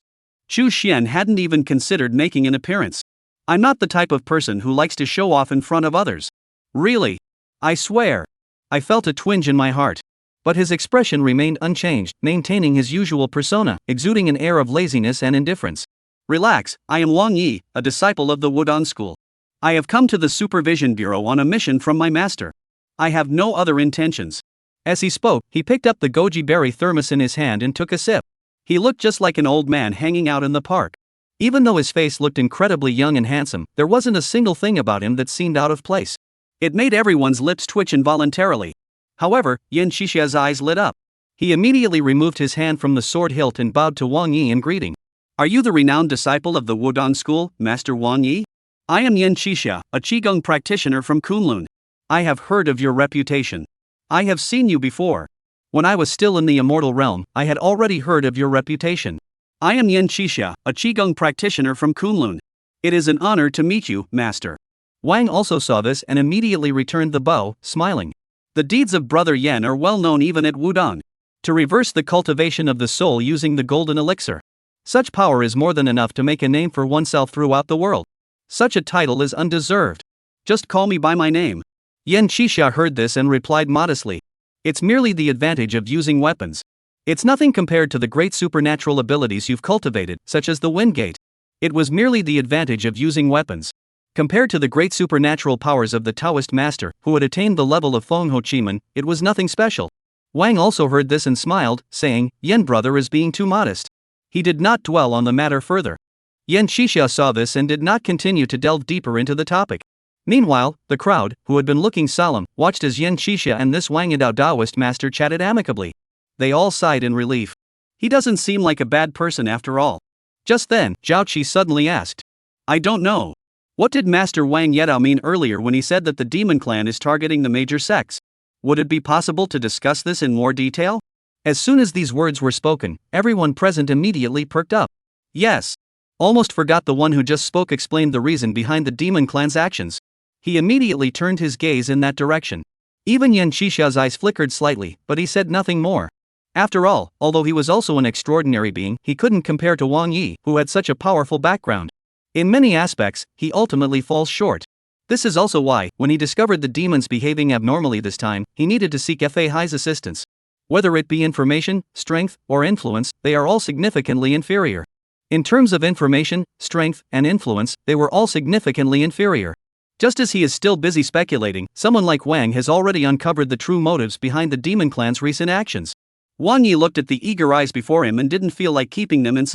Xu Xian hadn't even considered making an appearance. I'm not the type of person who likes to show off in front of others. Really? I swear. I felt a twinge in my heart. But his expression remained unchanged, maintaining his usual persona, exuding an air of laziness and indifference. Relax, I am Wang Yi, a disciple of the Wudong School. I have come to the Supervision Bureau on a mission from my master. I have no other intentions. As he spoke, he picked up the goji berry thermos in his hand and took a sip. He looked just like an old man hanging out in the park. Even though his face looked incredibly young and handsome, there wasn't a single thing about him that seemed out of place. It made everyone's lips twitch involuntarily. However, Yan Qixia's eyes lit up. He immediately removed his hand from the sword hilt and bowed to Wang Yi in greeting. Are you the renowned disciple of the Wudong School, Master Wang Yi? I am Yan Qixia, a Qigong practitioner from Kunlun. I have heard of your reputation. I have seen you before. When I was still in the immortal realm, I had already heard of your reputation. I am Yan Qixia, a Qigong practitioner from Kunlun. It is an honor to meet you, Master. Wang also saw this and immediately returned the bow, smiling. The deeds of Brother Yan are well known even at Wudong. To reverse the cultivation of the soul using the golden elixir. Such power is more than enough to make a name for oneself throughout the world. Such a title is undeserved. Just call me by my name. Yan Qixia heard this and replied modestly. It's merely the advantage of using weapons. It's nothing compared to the great supernatural abilities you've cultivated, such as the Wind Gate. It was merely the advantage of using weapons. Compared to the great supernatural powers of the Taoist master, who had attained the level of Feng Ho Chiman, it was nothing special. Wang also heard this and smiled, saying, Yan brother is being too modest. He did not dwell on the matter further. Yan Shisha saw this and did not continue to delve deeper into the topic. Meanwhile, the crowd, who had been looking solemn, watched as Yan Shisha and this Wang Yadao Daoist master chatted amicably. They all sighed in relief. He doesn't seem like a bad person after all. Just then, Zhao Qi suddenly asked, I don't know. What did Master Wang Yadao mean earlier when he said that the demon clan is targeting the major sects? Would it be possible to discuss this in more detail? As soon as these words were spoken, everyone present immediately perked up. Yes. Almost forgot the one who just spoke explained the reason behind the demon clan's actions. He immediately turned his gaze in that direction. Even Yan Shisha's eyes flickered slightly, but he said nothing more. After all, although he was also an extraordinary being, he couldn't compare to Wang Yi, who had such a powerful background. In many aspects, he ultimately falls short. This is also why, when he discovered the demons behaving abnormally this time, he needed to seek Fahai's assistance. Whether it be information, strength, or influence, they are all significantly inferior. In terms of information, strength, and influence, they were all significantly inferior. Just as he is still busy speculating, someone like Wang has already uncovered the true motives behind the demon clan's recent actions. Wang Yi looked at the eager eyes before him and didn't feel like keeping them in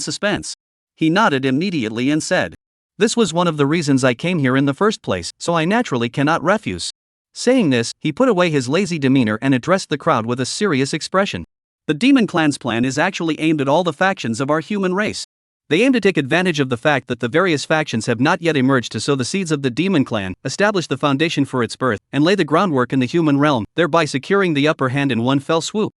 suspense. He nodded immediately and said, This was one of the reasons I came here in the first place, so I naturally cannot refuse. Saying this, he put away his lazy demeanor and addressed the crowd with a serious expression. The demon clan's plan is actually aimed at all the factions of our human race. They aim to take advantage of the fact that the various factions have not yet emerged to sow the seeds of the demon clan, establish the foundation for its birth, and lay the groundwork in the human realm, thereby securing the upper hand in one fell swoop.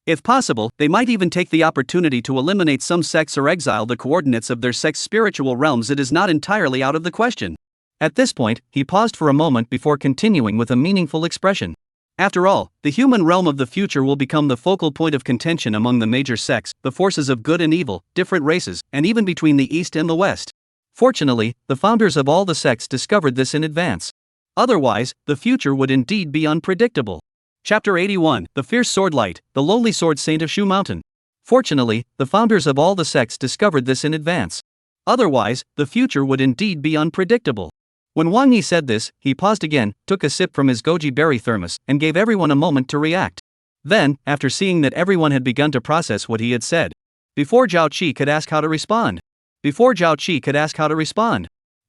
If possible, they might even take the opportunity to eliminate some sects or exile the coordinates of their sect's spiritual realms. It is not entirely out of the question. At this point, he paused for a moment before continuing with a meaningful expression. After all, the human realm of the future will become the focal point of contention among the major sects, the forces of good and evil, different races, and even between the East and the West. Fortunately, the founders of all the sects discovered this in advance. Otherwise, the future would indeed be unpredictable. Chapter 81, The Fierce Swordlight, the Lowly Sword Saint of Shu Mountain. Fortunately, the founders of all the sects discovered this in advance. Otherwise, the future would indeed be unpredictable. When Wang Yi said this, he paused again, took a sip from his goji berry thermos, and gave everyone a moment to react. Then, after seeing that everyone had begun to process what he had said, before Zhao Qi could ask how to respond,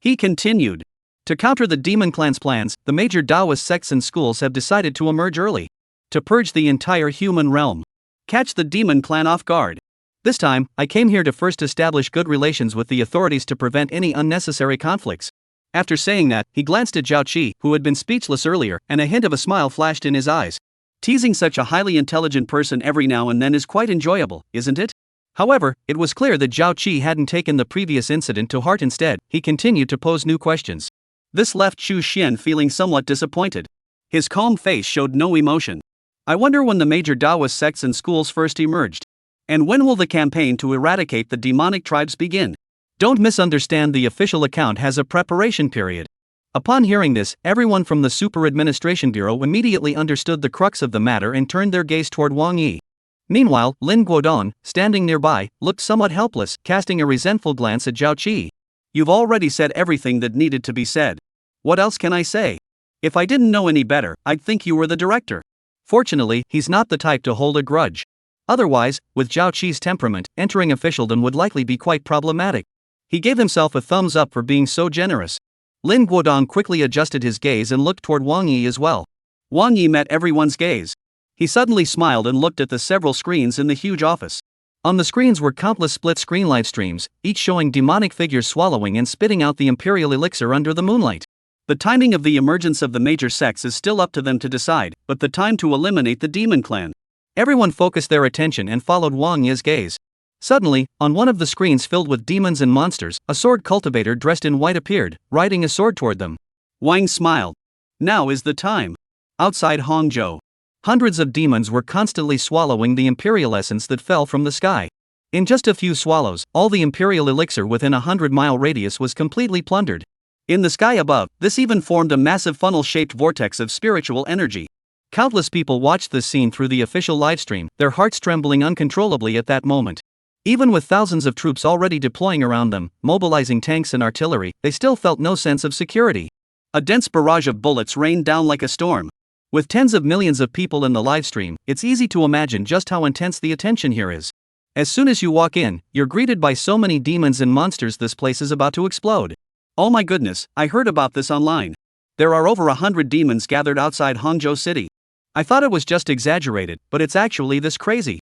he continued. To counter the demon clan's plans, the major Daoist sects and schools have decided to emerge early. To purge the entire human realm. Catch the demon clan off guard. This time, I came here to first establish good relations with the authorities to prevent any unnecessary conflicts. After saying that, he glanced at Zhao Qi, who had been speechless earlier, and a hint of a smile flashed in his eyes. Teasing such a highly intelligent person every now and then is quite enjoyable, isn't it? However, it was clear that Zhao Qi hadn't taken the previous incident to heart. Instead, he continued to pose new questions. This left Chu Xian feeling somewhat disappointed. His calm face showed no emotion. I wonder when the major Daoist sects and schools first emerged. And when will the campaign to eradicate the demonic tribes begin? Don't misunderstand, the official account has a preparation period. Upon hearing this, everyone from the Super Administration Bureau immediately understood the crux of the matter and turned their gaze toward Wang Yi. Meanwhile, Lin Guodong, standing nearby, looked somewhat helpless, casting a resentful glance at Zhao Qi. You've already said everything that needed to be said. What else can I say? If I didn't know any better, I'd think you were the director. Fortunately, he's not the type to hold a grudge. Otherwise, with Zhao Qi's temperament, entering officialdom would likely be quite problematic. He gave himself a thumbs up for being so generous. Lin Guodong quickly adjusted his gaze and looked toward Wang Yi as well. Wang Yi met everyone's gaze. He suddenly smiled and looked at the several screens in the huge office. On the screens were countless split-screen live streams, each showing demonic figures swallowing and spitting out the imperial elixir under the moonlight. The timing of the emergence of the major sects is still up to them to decide, but the time to eliminate the demon clan. Everyone focused their attention and followed Wang Yi's gaze. Suddenly, on one of the screens filled with demons and monsters, a sword cultivator dressed in white appeared, riding a sword toward them. Wang smiled. Now is the time. Outside Hangzhou, hundreds of demons were constantly swallowing the imperial essence that fell from the sky. In just a few swallows, all the imperial elixir within a 100-mile radius was completely plundered. In the sky above, this even formed a massive funnel-shaped vortex of spiritual energy. Countless people watched this scene through the official livestream, their hearts trembling uncontrollably at that moment. Even with thousands of troops already deploying around them, mobilizing tanks and artillery, they still felt no sense of security. A dense barrage of bullets rained down like a storm. With tens of millions of people in the livestream, it's easy to imagine just how intense the attention here is. As soon as you walk in, you're greeted by so many demons and monsters, this place is about to explode. Oh my goodness, I heard about this online. There are over 100 demons gathered outside Hangzhou City. I thought it was just exaggerated, but it's actually this crazy.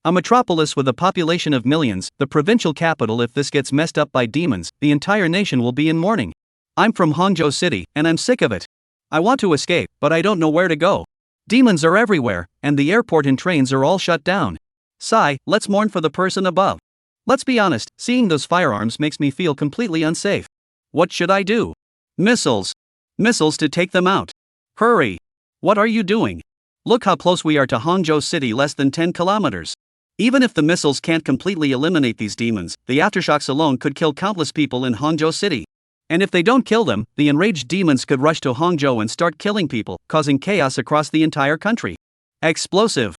A metropolis with a population of millions, the provincial capital. If this gets messed up by demons, the entire nation will be in mourning. I'm from Hangzhou City, and I'm sick of it. I want to escape, but I don't know where to go. Demons are everywhere, and the airport and trains are all shut down. Sigh, let's mourn for the person above. Let's be honest, seeing those firearms makes me feel completely unsafe. What should I do? Missiles. Missiles to take them out. Hurry. What are you doing? Look how close we are to Hangzhou City, less than 10 kilometers. Even if the missiles can't completely eliminate these demons, the aftershocks alone could kill countless people in Hangzhou City. And if they don't kill them, the enraged demons could rush to Hangzhou and start killing people, causing chaos across the entire country. Explosive.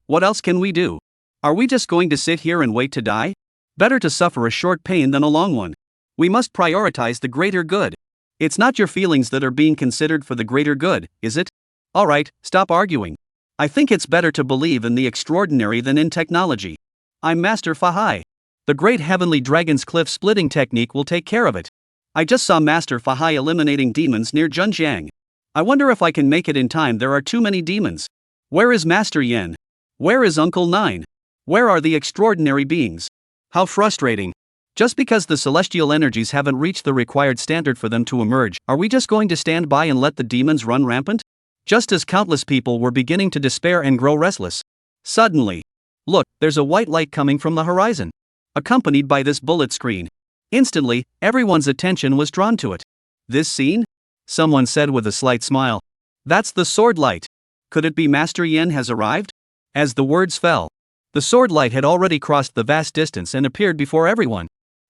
What else can we do? Are we just going to sit here and wait to die? Better to suffer a short pain than a long one. We must prioritize the greater good. It's not your feelings that are being considered for the greater good, is it? Alright, stop arguing. I think it's better to believe in the extraordinary than in technology. I'm Master Fahai. The great heavenly dragon's cliff splitting technique will take care of it. I just saw Master Fahai eliminating demons near Zhenjiang. I wonder if I can make it in time. There are too many demons. Where is Master Yen? Where is Uncle Nine? Where are the extraordinary beings? How frustrating. Just because the celestial energies haven't reached the required standard for them to emerge, are we just going to stand by and let the demons run rampant? Just as countless people were beginning to despair and grow restless. Suddenly, look, there's a white light coming from the horizon, accompanied by this bullet screen. Instantly, everyone's attention was drawn to it. This scene? Someone said with a slight smile. That's the sword light. Could it be Master Yen has arrived? As the words fell, the sword light had already crossed the vast distance and appeared before everyone.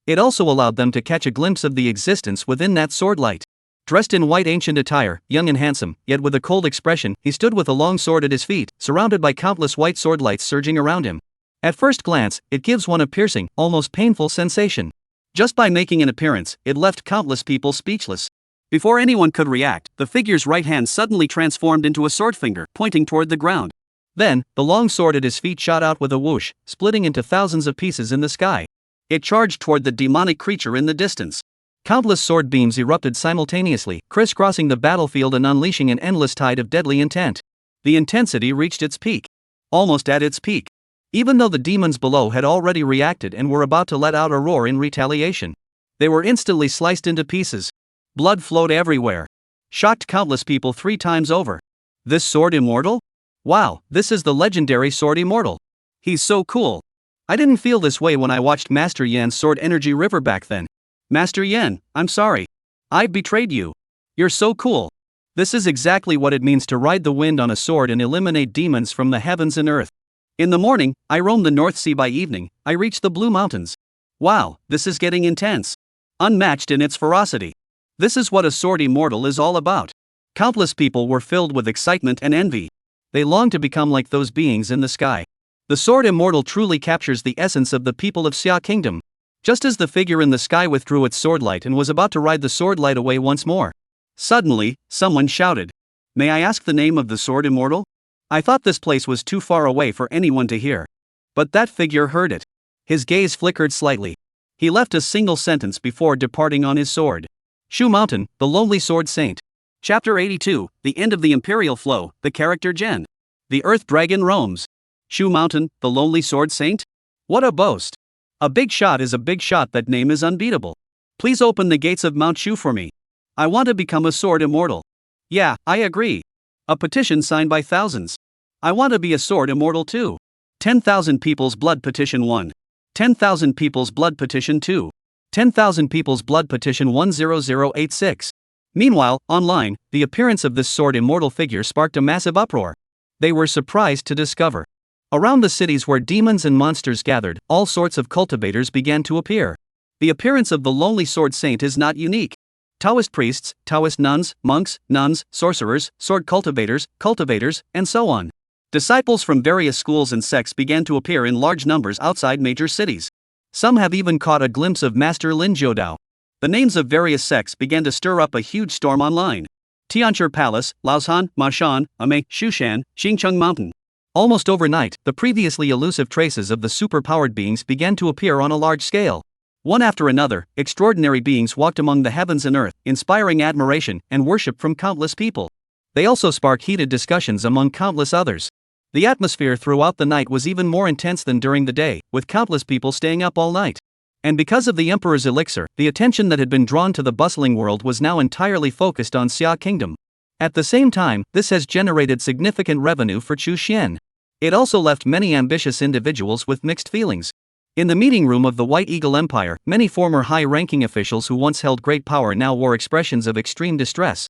It also allowed them to catch a glimpse of the existence within that sword light. Dressed in white ancient attire, young and handsome, yet with a cold expression, he stood with a long sword at his feet, surrounded by countless white sword lights surging around him. At first glance, it gives one a piercing, almost painful sensation. Just by making an appearance, it left countless people speechless. Before anyone could react, the figure's right hand suddenly transformed into a sword finger, pointing toward the ground. Then, the long sword at his feet shot out with a whoosh, splitting into thousands of pieces in the sky. It charged toward the demonic creature in the distance. Countless sword beams erupted simultaneously, crisscrossing the battlefield and unleashing an endless tide of deadly intent. The intensity reached its peak. Almost at its peak. Even though the demons below had already reacted and were about to let out a roar in retaliation, they were instantly sliced into pieces. Blood flowed everywhere. Shocked countless people 3 times over. This sword immortal? Wow, this is the legendary sword immortal. He's so cool. I didn't feel this way when I watched Master Yen's sword energy river back then. Master Yen, I'm sorry. I betrayed you. You're so cool. This is exactly what it means to ride the wind on a sword and eliminate demons from the heavens and earth. In the morning, I roamed the North Sea. By evening, I reached the Blue Mountains. Wow, this is getting intense. Unmatched in its ferocity. This is what a sword immortal is all about. Countless people were filled with excitement and envy. They longed to become like those beings in the sky. The sword immortal truly captures the essence of the people of Xia Kingdom. Just as the figure in the sky withdrew its sword light and was about to ride the sword light away once more, suddenly, someone shouted, "May I ask the name of the sword immortal?" I thought this place was too far away for anyone to hear. But that figure heard it. His gaze flickered slightly. He left a single sentence before departing on his sword. Shu Mountain, the Lonely Sword Saint. Chapter 82, The End of the Imperial Flow, the character Jen. The Earth Dragon roams. Shu Mountain, the Lonely Sword Saint? What a boast. A big shot is a big shot. That name is unbeatable. Please open the gates of Mount Shu for me. I want to become a sword immortal. Yeah, I agree. A petition signed by thousands. I want to be a sword immortal too. 10,000 People's Blood Petition 1. 10,000 People's Blood Petition 2. 10,000 People's Blood Petition 10086. Meanwhile, online, the appearance of this sword immortal figure sparked a massive uproar. They were surprised to discover. Around the cities where demons and monsters gathered, all sorts of cultivators began to appear. The appearance of the Lonely Sword Saint is not unique. Taoist priests, Taoist nuns, monks, nuns, sorcerers, sword cultivators, and so on. Disciples from various schools and sects began to appear in large numbers outside major cities. Some have even caught a glimpse of Master Lin Jiudao. The names of various sects began to stir up a huge storm online. Tianzhi Palace, Laoshan, Mashan, Amei, Shushan, Xingcheng Mountain. Almost overnight, the previously elusive traces of the super-powered beings began to appear on a large scale. One after another, extraordinary beings walked among the heavens and earth, inspiring admiration and worship from countless people. They also sparked heated discussions among countless others. The atmosphere throughout the night was even more intense than during the day, with countless people staying up all night. And because of the Emperor's elixir, the attention that had been drawn to the bustling world was now entirely focused on Xia Kingdom. At the same time, this has generated significant revenue for Chu Xian. It also left many ambitious individuals with mixed feelings. In the meeting room of the White Eagle Empire, many former high-ranking officials who once held great power now wore expressions of extreme distress.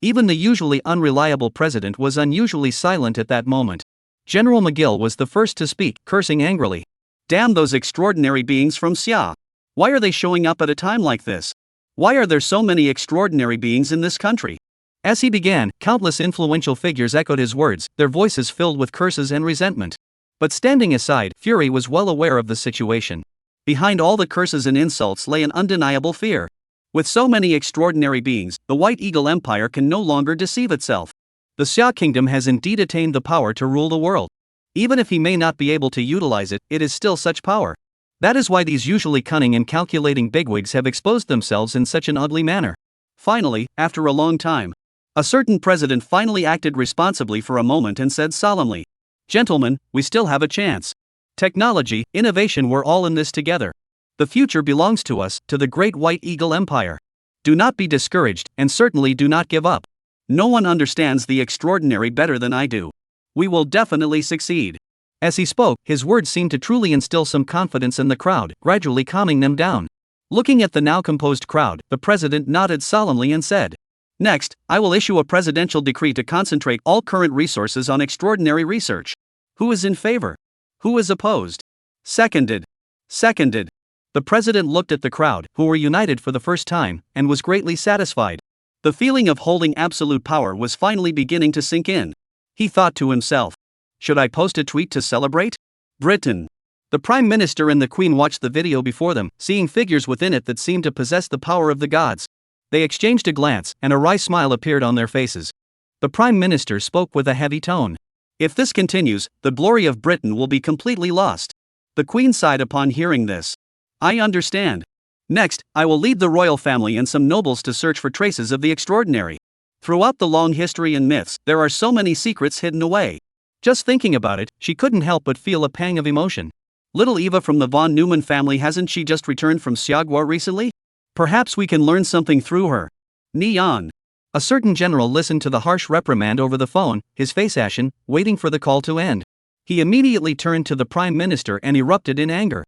Even the usually unreliable president was unusually silent at that moment. General McGill was the first to speak, cursing angrily. Damn those extraordinary beings from Xia. Why are they showing up at a time like this? Why are there so many extraordinary beings in this country? As he began, countless influential figures echoed his words, their voices filled with curses and resentment. But standing aside, Fury was well aware of the situation. Behind all the curses and insults lay an undeniable fear. With so many extraordinary beings, the White Eagle Empire can no longer deceive itself. The Xia Kingdom has indeed attained the power to rule the world. Even if he may not be able to utilize it, it is still such power. That is why these usually cunning and calculating bigwigs have exposed themselves in such an ugly manner. Finally, after a long time, a certain president finally acted responsibly for a moment and said solemnly, "Gentlemen, we still have a chance. Technology, innovation, we're all in this together. The future belongs to us, to the great White Eagle Empire. Do not be discouraged, and certainly do not give up. No one understands the extraordinary better than I do. We will definitely succeed." As he spoke, his words seemed to truly instill some confidence in the crowd, gradually calming them down. Looking at the now composed crowd, the president nodded solemnly and said, "Next, I will issue a presidential decree to concentrate all current resources on extraordinary research. Who is in favor? Who is opposed?" Seconded. Seconded. The president looked at the crowd, who were united for the first time, and was greatly satisfied. The feeling of holding absolute power was finally beginning to sink in. He thought to himself, "Should I post a tweet to celebrate?" Britain. The Prime Minister and the Queen watched the video before them, seeing figures within it that seemed to possess the power of the gods. They exchanged a glance, and a wry smile appeared on their faces. The Prime Minister spoke with a heavy tone. "If this continues, the glory of Britain will be completely lost." The Queen sighed upon hearing this. "I understand. Next, I will lead the royal family and some nobles to search for traces of the extraordinary. Throughout the long history and myths, there are so many secrets hidden away." Just thinking about it, she couldn't help but feel a pang of emotion. Little Eva from the von Neumann family, hasn't she just returned from Xiagua recently? Perhaps we can learn something through her. Neon. A certain general listened to the harsh reprimand over the phone, his face ashen, waiting for the call to end. He immediately turned to the Prime Minister and erupted in anger.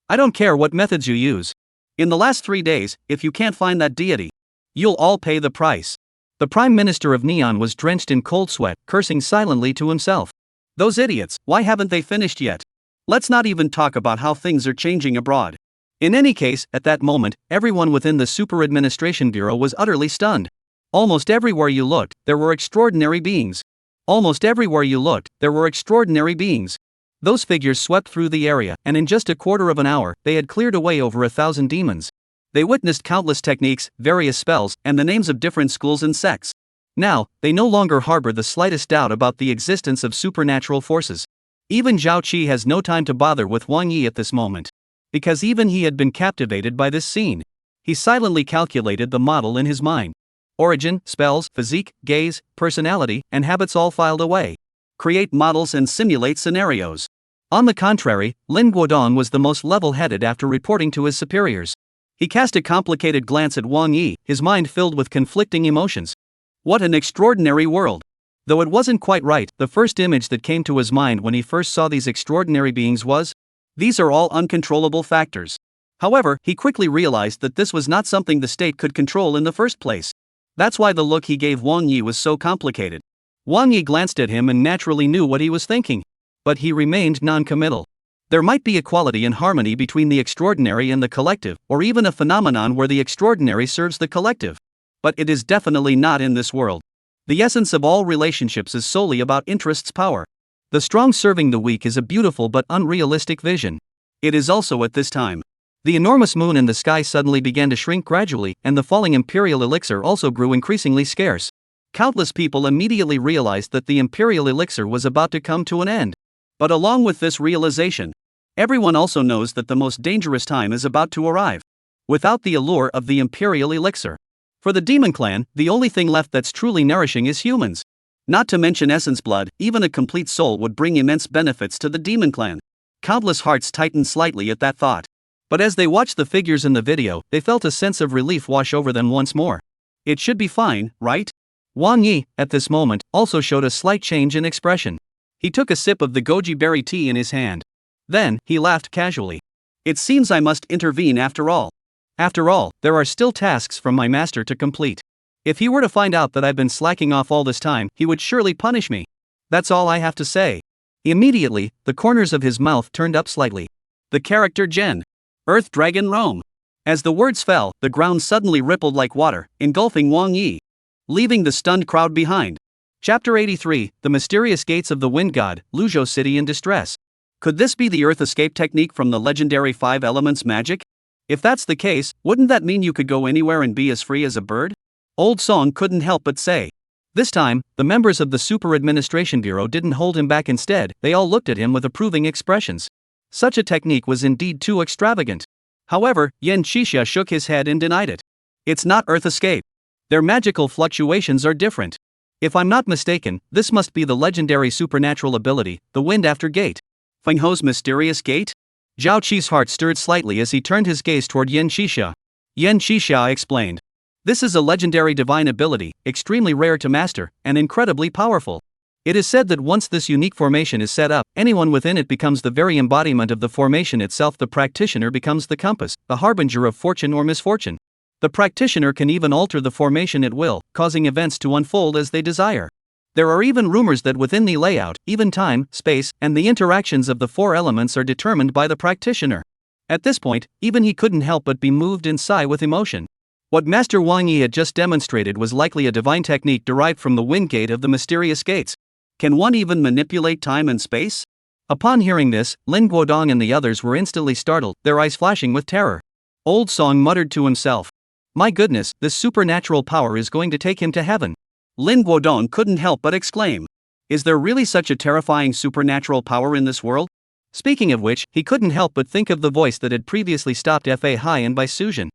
"I don't care what methods you use. In the last 3 days, if you can't find that deity, you'll all pay the price." The Prime Minister of Neon was drenched in cold sweat, cursing silently to himself. Those idiots, why haven't they finished yet? Let's not even talk about how things are changing abroad. In any case, at that moment, everyone within the Super Administration Bureau was utterly stunned. Almost everywhere you looked, there were extraordinary beings. Almost everywhere you looked, there were extraordinary beings. Those figures swept through the area, and in just a quarter of an hour, they had cleared away over 1,000 demons. They witnessed countless techniques, various spells, and the names of different schools and sects. Now, they no longer harbor the slightest doubt about the existence of supernatural forces. Even Zhao Qi has no time to bother with Wang Yi at this moment. Because even he had been captivated by this scene. He silently calculated the model in his mind. Origin, spells, physique, gaze, personality, and habits all filed away. Create models and simulate scenarios. On the contrary, Lin Guodong was the most level-headed after reporting to his superiors. He cast a complicated glance at Wang Yi, his mind filled with conflicting emotions. What an extraordinary world! Though it wasn't quite right, the first image that came to his mind when he first saw these extraordinary beings was, "These are all uncontrollable factors." However, he quickly realized that this was not something the state could control in the first place. That's why the look he gave Wang Yi was so complicated. Wang Yi glanced at him and naturally knew what he was thinking. But he remained non-committal. There might be equality and harmony between the extraordinary and the collective, or even a phenomenon where the extraordinary serves the collective. But it is definitely not in this world. The essence of all relationships is solely about interests, power. The strong serving the weak is a beautiful but unrealistic vision. It is also at this time. The enormous moon in the sky suddenly began to shrink gradually, and the falling imperial elixir also grew increasingly scarce. Countless people immediately realized that the imperial elixir was about to come to an end. But along with this realization, everyone also knows that the most dangerous time is about to arrive. Without the allure of the Imperial Elixir. For the demon clan, the only thing left that's truly nourishing is humans. Not to mention essence blood, even a complete soul would bring immense benefits to the demon clan. Countless hearts tightened slightly at that thought. But as they watched the figures in the video, they felt a sense of relief wash over them once more. It should be fine, right? Wang Yi, at this moment, also showed a slight change in expression. He took a sip of the goji berry tea in his hand. Then, he laughed casually. It seems I must intervene after all. After all, there are still tasks from my master to complete. If he were to find out that I've been slacking off all this time, he would surely punish me. That's all I have to say. Immediately, the corners of his mouth turned up slightly. The character Gen. Earth Dragon Rome. As the words fell, the ground suddenly rippled like water, engulfing Wang Yi, leaving the stunned crowd behind. Chapter 83, The Mysterious Gates of the Wind God, Luzhou City in Distress. Could this be the Earth Escape technique from the legendary 5 Elements magic? If that's the case, wouldn't that mean you could go anywhere and be as free as a bird? Old Song couldn't help but say. This time, the members of the Super Administration Bureau didn't hold him back. Instead, they all looked at him with approving expressions. Such a technique was indeed too extravagant. However, Yan Qixia shook his head and denied it. It's not Earth Escape. Their magical fluctuations are different. If I'm not mistaken, this must be the legendary supernatural ability, the Wind After Gate. Feng Ho's mysterious gate? Zhao Qi's heart stirred slightly as he turned his gaze toward Yan Qixia. Yan Qixia explained. This is a legendary divine ability, extremely rare to master, and incredibly powerful. It is said that once this unique formation is set up, anyone within it becomes the very embodiment of the formation itself. The practitioner becomes the compass, the harbinger of fortune or misfortune. The practitioner can even alter the formation at will, causing events to unfold as they desire. There are even rumors that within the layout, even time, space, and the interactions of the 4 elements are determined by the practitioner. At this point, even he couldn't help but be moved and sigh with emotion. What Master Wang Yi had just demonstrated was likely a divine technique derived from the Wind Gate of the Mysterious Gates. Can one even manipulate time and space? Upon hearing this, Lin Guodong and the others were instantly startled, their eyes flashing with terror. Old Song muttered to himself. My goodness, this supernatural power is going to take him to heaven. Lin Guodong couldn't help but exclaim. Is there really such a terrifying supernatural power in this world? Speaking of which, he couldn't help but think of the voice that had previously stopped Fahai and Bai Suzhen.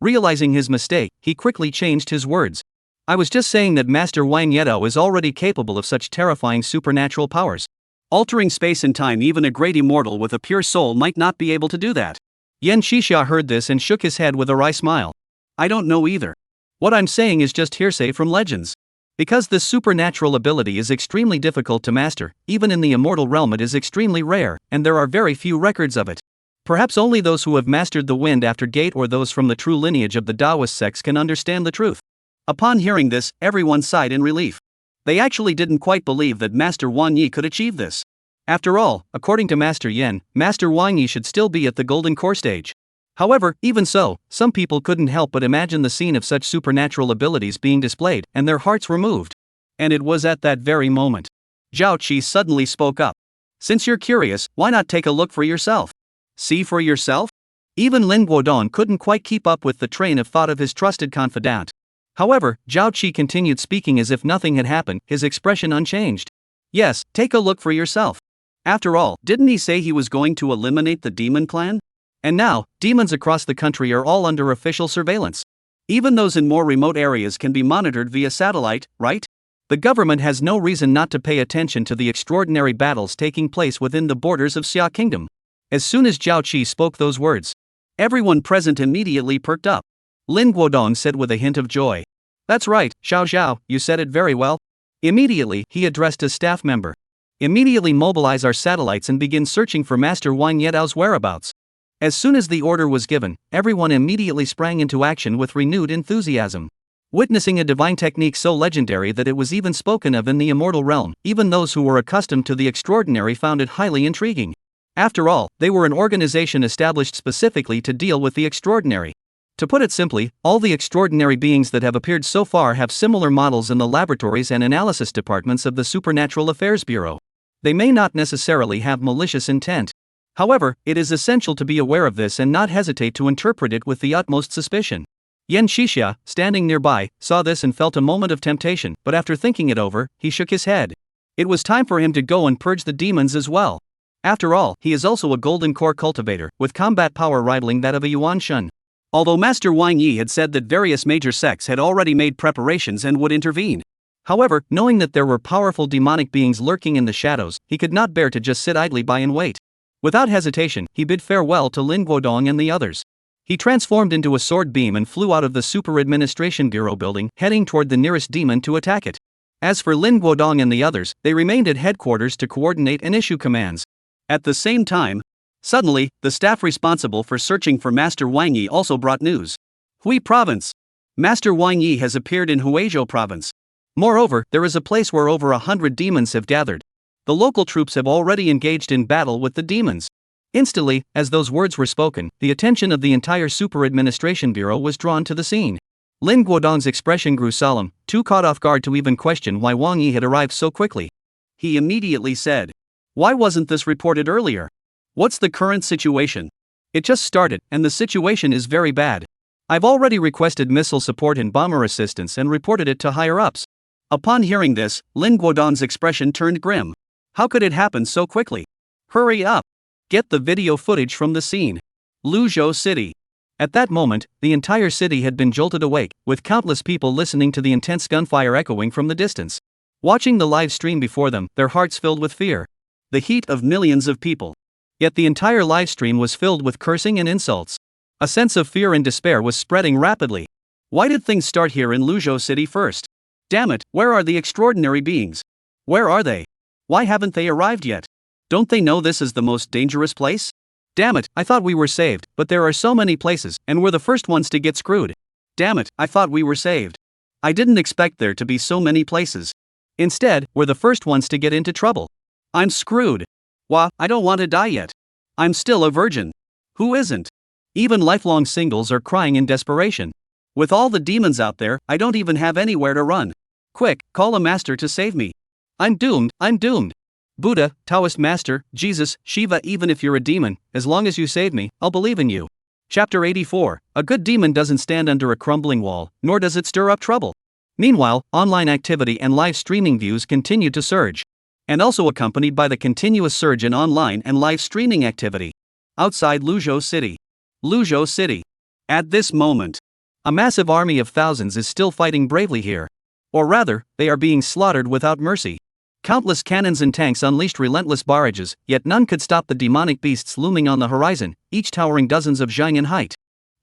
Realizing his mistake, he quickly changed his words. I was just saying that Master Wang Yedao is already capable of such terrifying supernatural powers. Altering space and time, even a great immortal with a pure soul might not be able to do that. Yan Qixia heard this and shook his head with a wry smile. I don't know either. What I'm saying is just hearsay from legends. Because this supernatural ability is extremely difficult to master, even in the immortal realm it is extremely rare, and there are very few records of it. Perhaps only those who have mastered the Wind After Gate or those from the true lineage of the Daoist sects can understand the truth. Upon hearing this, everyone sighed in relief. They actually didn't quite believe that Master Wang Yi could achieve this. After all, according to Master Yan, Master Wang Yi should still be at the Golden Core stage. However, even so, some people couldn't help but imagine the scene of such supernatural abilities being displayed, and their hearts were moved. And it was at that very moment. Zhao Qi suddenly spoke up. Since you're curious, why not take a look for yourself? See for yourself? Even Lin Guodong couldn't quite keep up with the train of thought of his trusted confidant. However, Zhao Qi continued speaking as if nothing had happened, his expression unchanged. Yes, take a look for yourself. After all, didn't he say he was going to eliminate the demon clan? And now, demons across the country are all under official surveillance. Even those in more remote areas can be monitored via satellite, right? The government has no reason not to pay attention to the extraordinary battles taking place within the borders of Xia Kingdom. As soon as Zhao Qi spoke those words, everyone present immediately perked up. Lin Guodong said with a hint of joy. That's right, Xiao Zhao, you said it very well. Immediately, he addressed his staff member. Immediately mobilize our satellites and begin searching for Master Wang Yedao's whereabouts. As soon as the order was given, everyone immediately sprang into action with renewed enthusiasm. Witnessing a divine technique so legendary that it was even spoken of in the immortal realm, even those who were accustomed to the extraordinary found it highly intriguing. After all, they were an organization established specifically to deal with the extraordinary. To put it simply, all the extraordinary beings that have appeared so far have similar models in the laboratories and analysis departments of the Supernatural Affairs Bureau. They may not necessarily have malicious intent. However, it is essential to be aware of this and not hesitate to interpret it with the utmost suspicion. Yan Qixia, standing nearby, saw this and felt a moment of temptation, but after thinking it over, he shook his head. It was time for him to go and purge the demons as well. After all, he is also a golden core cultivator, with combat power rivaling that of a Yuan Shun. Although Master Wang Yi had said that various major sects had already made preparations and would intervene. However, knowing that there were powerful demonic beings lurking in the shadows, he could not bear to just sit idly by and wait. Without hesitation, he bid farewell to Lin Guodong and the others. He transformed into a sword beam and flew out of the Super Administration Bureau building, heading toward the nearest demon to attack it. As for Lin Guodong and the others, they remained at headquarters to coordinate and issue commands. At the same time, suddenly, the staff responsible for searching for Master Wang Yi also brought news. Hui Province. Master Wang Yi has appeared in Huizhou Province. Moreover, there is a place where over 100 demons have gathered. The local troops have already engaged in battle with the demons. Instantly, as those words were spoken, the attention of the entire Super Administration Bureau was drawn to the scene. Lin Guodong's expression grew solemn, too caught off guard to even question why Wang Yi had arrived so quickly. He immediately said, "Why wasn't this reported earlier? What's the current situation? It just started, and the situation is very bad. I've already requested missile support and bomber assistance and reported it to higher-ups." Upon hearing this, Lin Guodong's expression turned grim. How could it happen so quickly? Hurry up! Get the video footage from the scene. Luzhou City. At that moment, the entire city had been jolted awake, with countless people listening to the intense gunfire echoing from the distance. Watching the live stream before them, their hearts filled with fear. The heat of millions of people. Yet the entire live stream was filled with cursing and insults. A sense of fear and despair was spreading rapidly. Why did things start here in Luzhou City first? Damn it, where are the extraordinary beings? Where are they? Why haven't they arrived yet? Don't they know this is the most dangerous place? Damn it, I thought we were saved, but there are so many places, and we're the first ones to get screwed. Damn it, I thought we were saved. I didn't expect there to be so many places. Instead, we're the first ones to get into trouble. I'm screwed. Wah, I don't want to die yet. I'm still a virgin. Who isn't? Even lifelong singles are crying in desperation. With all the demons out there, I don't even have anywhere to run. Quick, call a master to save me. I'm doomed, I'm doomed. Buddha, Taoist master, Jesus, Shiva, even if you're a demon, as long as you save me, I'll believe in you. Chapter 84. A good demon doesn't stand under a crumbling wall, nor does it stir up trouble. Meanwhile, online activity and live streaming views continue to surge. And also accompanied by the continuous surge in online and live streaming activity. Outside Luzhou City. Luzhou City. At this moment, a massive army of thousands is still fighting bravely here. Or rather, they are being slaughtered without mercy. Countless cannons and tanks unleashed relentless barrages, yet none could stop the demonic beasts looming on the horizon, each towering dozens of zhang in height.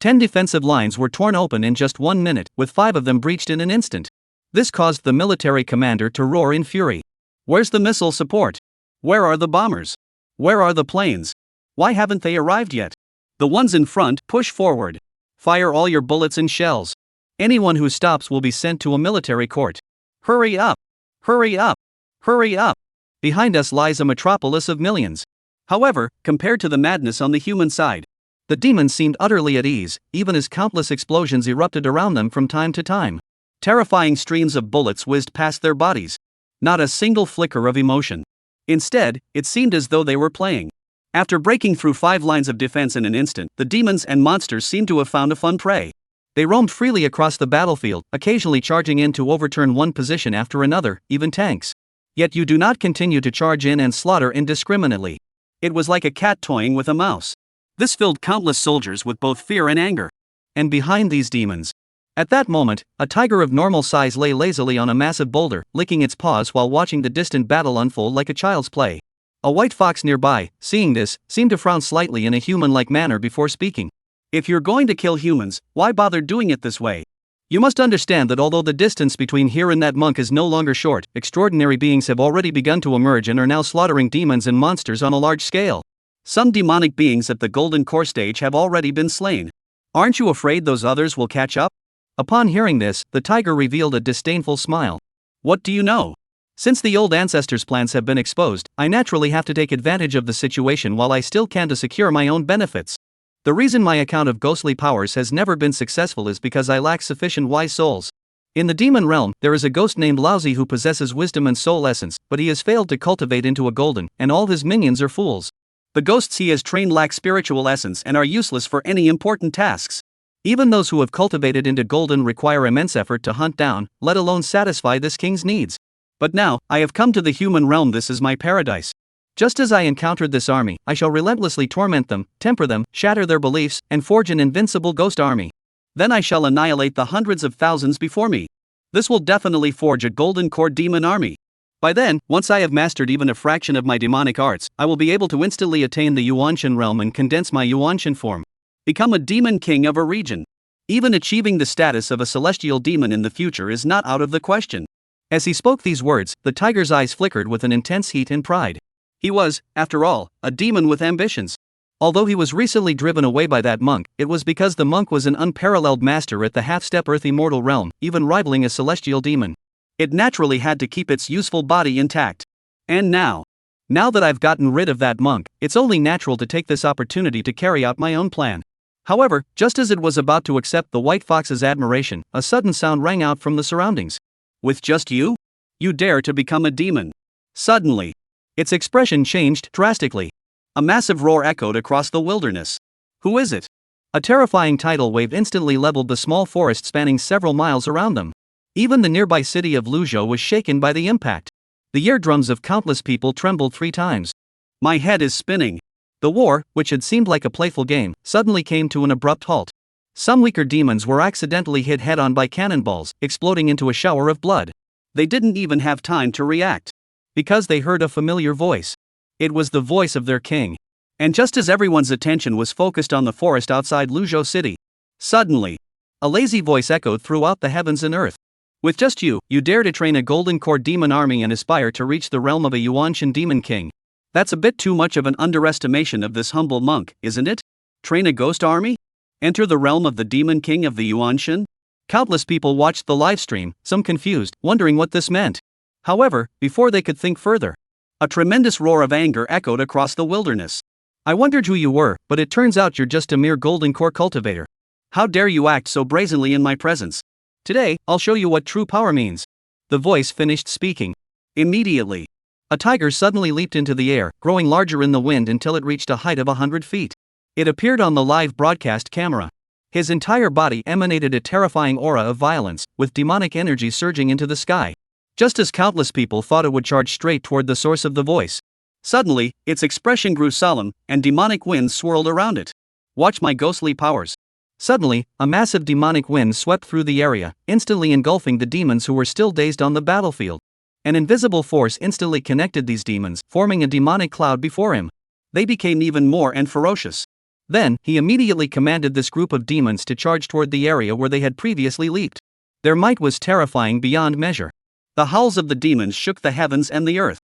10 defensive lines were torn open in just 1 minute, with 5 of them breached in an instant. This caused the military commander to roar in fury. Where's the missile support? Where are the bombers? Where are the planes? Why haven't they arrived yet? The ones in front, push forward. Fire all your bullets and shells. Anyone who stops will be sent to a military court. Hurry up! Hurry up! Hurry up! Behind us lies a metropolis of millions. However, compared to the madness on the human side, the demons seemed utterly at ease, even as countless explosions erupted around them from time to time. Terrifying streams of bullets whizzed past their bodies. Not a single flicker of emotion. Instead, it seemed as though they were playing. After breaking through 5 lines of defense in an instant, the demons and monsters seemed to have found a fun prey. They roamed freely across the battlefield, occasionally charging in to overturn one position after another, even tanks. Yet you do not continue to charge in and slaughter indiscriminately. It was like a cat toying with a mouse. This filled countless soldiers with both fear and anger. And behind these demons, at that moment, a tiger of normal size lay lazily on a massive boulder, licking its paws while watching the distant battle unfold like a child's play. A white fox nearby, seeing this, seemed to frown slightly in a human-like manner before speaking. If you're going to kill humans, why bother doing it this way? You must understand that although the distance between here and that monk is no longer short, extraordinary beings have already begun to emerge and are now slaughtering demons and monsters on a large scale. Some demonic beings at the Golden Core stage have already been slain. Aren't you afraid those others will catch up? Upon hearing this, the tiger revealed a disdainful smile. What do you know? Since the old ancestors' plans have been exposed, I naturally have to take advantage of the situation while I still can to secure my own benefits. The reason my account of ghostly powers has never been successful is because I lack sufficient wise souls. In the demon realm, there is a ghost named Laozi who possesses wisdom and soul essence, but he has failed to cultivate into a golden, and all his minions are fools. The ghosts he has trained lack spiritual essence and are useless for any important tasks. Even those who have cultivated into golden require immense effort to hunt down, let alone satisfy this king's needs. But now, I have come to the human realm. This is my paradise. Just as I encountered this army, I shall relentlessly torment them, temper them, shatter their beliefs, and forge an invincible ghost army. Then I shall annihilate the hundreds of thousands before me. This will definitely forge a golden core demon army. By then, once I have mastered even a fraction of my demonic arts, I will be able to instantly attain the Yuanshan realm and condense my Yuanshan form. Become a demon king of a region. Even achieving the status of a celestial demon in the future is not out of the question. As he spoke these words, the tiger's eyes flickered with an intense heat and pride. He was, after all, a demon with ambitions. Although he was recently driven away by that monk, it was because the monk was an unparalleled master at the half-step earthy mortal realm, even rivaling a celestial demon. It naturally had to keep its useful body intact. And now that I've gotten rid of that monk, it's only natural to take this opportunity to carry out my own plan. However, just as it was about to accept the white fox's admiration, a sudden sound rang out from the surroundings. With just you? You dare to become a demon? Suddenly, its expression changed drastically. A massive roar echoed across the wilderness. Who is it? A terrifying tidal wave instantly leveled the small forest spanning several miles around them. Even the nearby city of Luzhou was shaken by the impact. The eardrums of countless people trembled 3 times. My head is spinning. The war, which had seemed like a playful game, suddenly came to an abrupt halt. Some weaker demons were accidentally hit head-on by cannonballs, exploding into a shower of blood. They didn't even have time to react. Because they heard a familiar voice. It was the voice of their king. And just as everyone's attention was focused on the forest outside Luzhou City, suddenly, a lazy voice echoed throughout the heavens and earth. With just you dare to train a golden core demon army and aspire to reach the realm of a Yuanshan demon king. That's a bit too much of an underestimation of this humble monk, isn't it? Train a ghost army? Enter the realm of the demon king of the Yuanshan? Countless people watched the livestream, some confused, wondering what this meant. However, before they could think further, a tremendous roar of anger echoed across the wilderness. I wondered who you were, but it turns out you're just a mere golden core cultivator. How dare you act so brazenly in my presence? Today, I'll show you what true power means. The voice finished speaking. Immediately, a tiger suddenly leaped into the air, growing larger in the wind until it reached a height of 100 feet. It appeared on the live broadcast camera. His entire body emanated a terrifying aura of violence, with demonic energy surging into the sky. Just as countless people thought it would charge straight toward the source of the voice. Suddenly, its expression grew solemn, and demonic winds swirled around it. Watch my ghostly powers. Suddenly, a massive demonic wind swept through the area, instantly engulfing the demons who were still dazed on the battlefield. An invisible force instantly connected these demons, forming a demonic cloud before him. They became even more and ferocious. Then, he immediately commanded this group of demons to charge toward the area where they had previously leaped. Their might was terrifying beyond measure. The howls of the demons shook the heavens and the earth.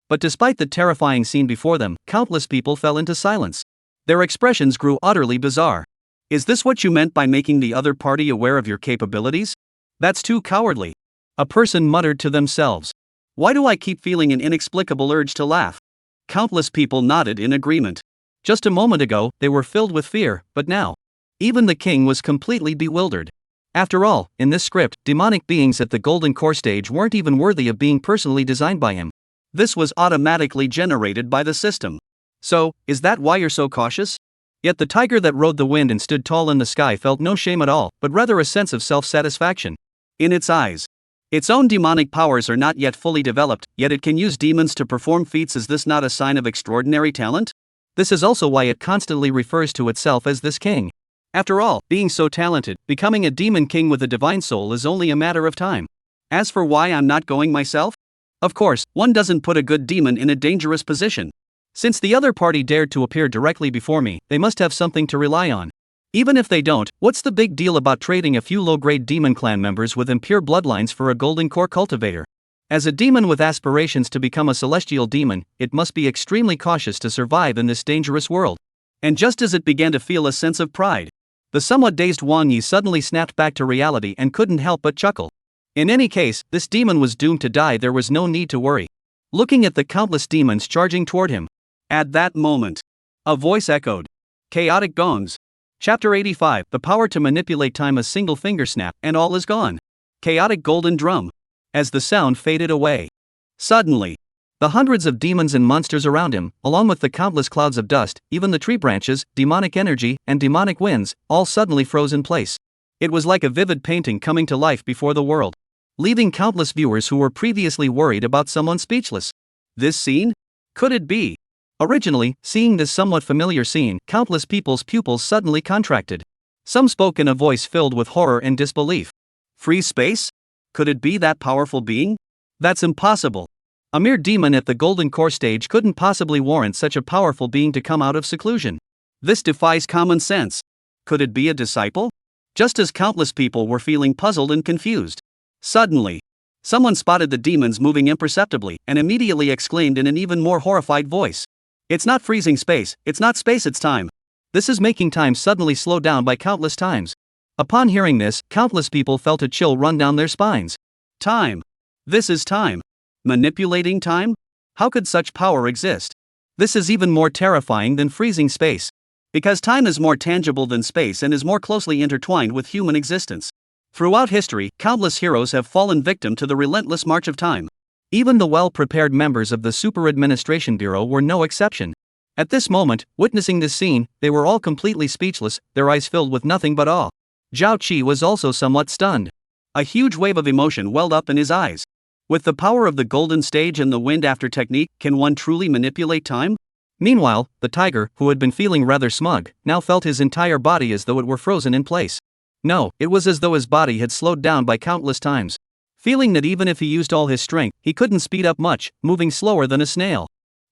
But despite the terrifying scene before them, countless people fell into silence. Their expressions grew utterly bizarre. Is this what you meant by making the other party aware of your capabilities? That's too cowardly. A person muttered to themselves. Why do I keep feeling an inexplicable urge to laugh? Countless people nodded in agreement. Just a moment ago, they were filled with fear, but now, even the king was completely bewildered. After all, in this script, demonic beings at the Golden Core stage weren't even worthy of being personally designed by him. This was automatically generated by the system. So, is that why you're so cautious? Yet the tiger that rode the wind and stood tall in the sky felt no shame at all, but rather a sense of self-satisfaction. In its eyes, its own demonic powers are not yet fully developed, yet it can use demons to perform feats. Is this not a sign of extraordinary talent? This is also why it constantly refers to itself as this king. After all, being so talented, becoming a demon king with a divine soul is only a matter of time. As for why I'm not going myself? Of course, one doesn't put a good demon in a dangerous position. Since the other party dared to appear directly before me, they must have something to rely on. Even if they don't, what's the big deal about trading a few low-grade demon clan members with impure bloodlines for a golden core cultivator? As a demon with aspirations to become a celestial demon, it must be extremely cautious to survive in this dangerous world. And just as it began to feel a sense of pride, the somewhat dazed Wang Yi suddenly snapped back to reality and couldn't help but chuckle. In any case, this demon was doomed to die. There was no need to worry. Looking at the countless demons charging toward him. At that moment, a voice echoed. Chaotic gongs. Chapter 85. The power to manipulate time. A single finger snap, and all is gone. Chaotic golden drum. As the sound faded away, suddenly, the hundreds of demons and monsters around him, along with the countless clouds of dust, even the tree branches, demonic energy, and demonic winds, all suddenly froze in place. It was like a vivid painting coming to life before the world, leaving countless viewers who were previously worried about someone speechless. This scene? Could it be Originally, seeing this somewhat familiar scene, countless people's pupils suddenly contracted. Some spoke in a voice filled with horror and disbelief. Freeze space? Could it be that powerful being? That's impossible. A mere demon at the Golden Core stage couldn't possibly warrant such a powerful being to come out of seclusion. This defies common sense. Could it be a disciple? Just as countless people were feeling puzzled and confused. Suddenly, someone spotted the demons moving imperceptibly and immediately exclaimed in an even more horrified voice. It's not freezing space, it's not space, it's time. This is making time suddenly slow down by countless times. Upon hearing this, countless people felt a chill run down their spines. Time. This is time. Manipulating time? How could such power exist? This is even more terrifying than freezing space. Because time is more tangible than space and is more closely intertwined with human existence. Throughout history, countless heroes have fallen victim to the relentless march of time. Even the well-prepared members of the Super Administration Bureau were no exception. At this moment, witnessing this scene, they were all completely speechless, their eyes filled with nothing but awe. Zhao Qi was also somewhat stunned. A huge wave of emotion welled up in his eyes. With the power of the golden stage and the wind after technique, can one truly manipulate time? Meanwhile, the tiger, who had been feeling rather smug, now felt his entire body as though it were frozen in place. No, it was as though his body had slowed down by countless times. Feeling that even if he used all his strength, he couldn't speed up much, moving slower than a snail.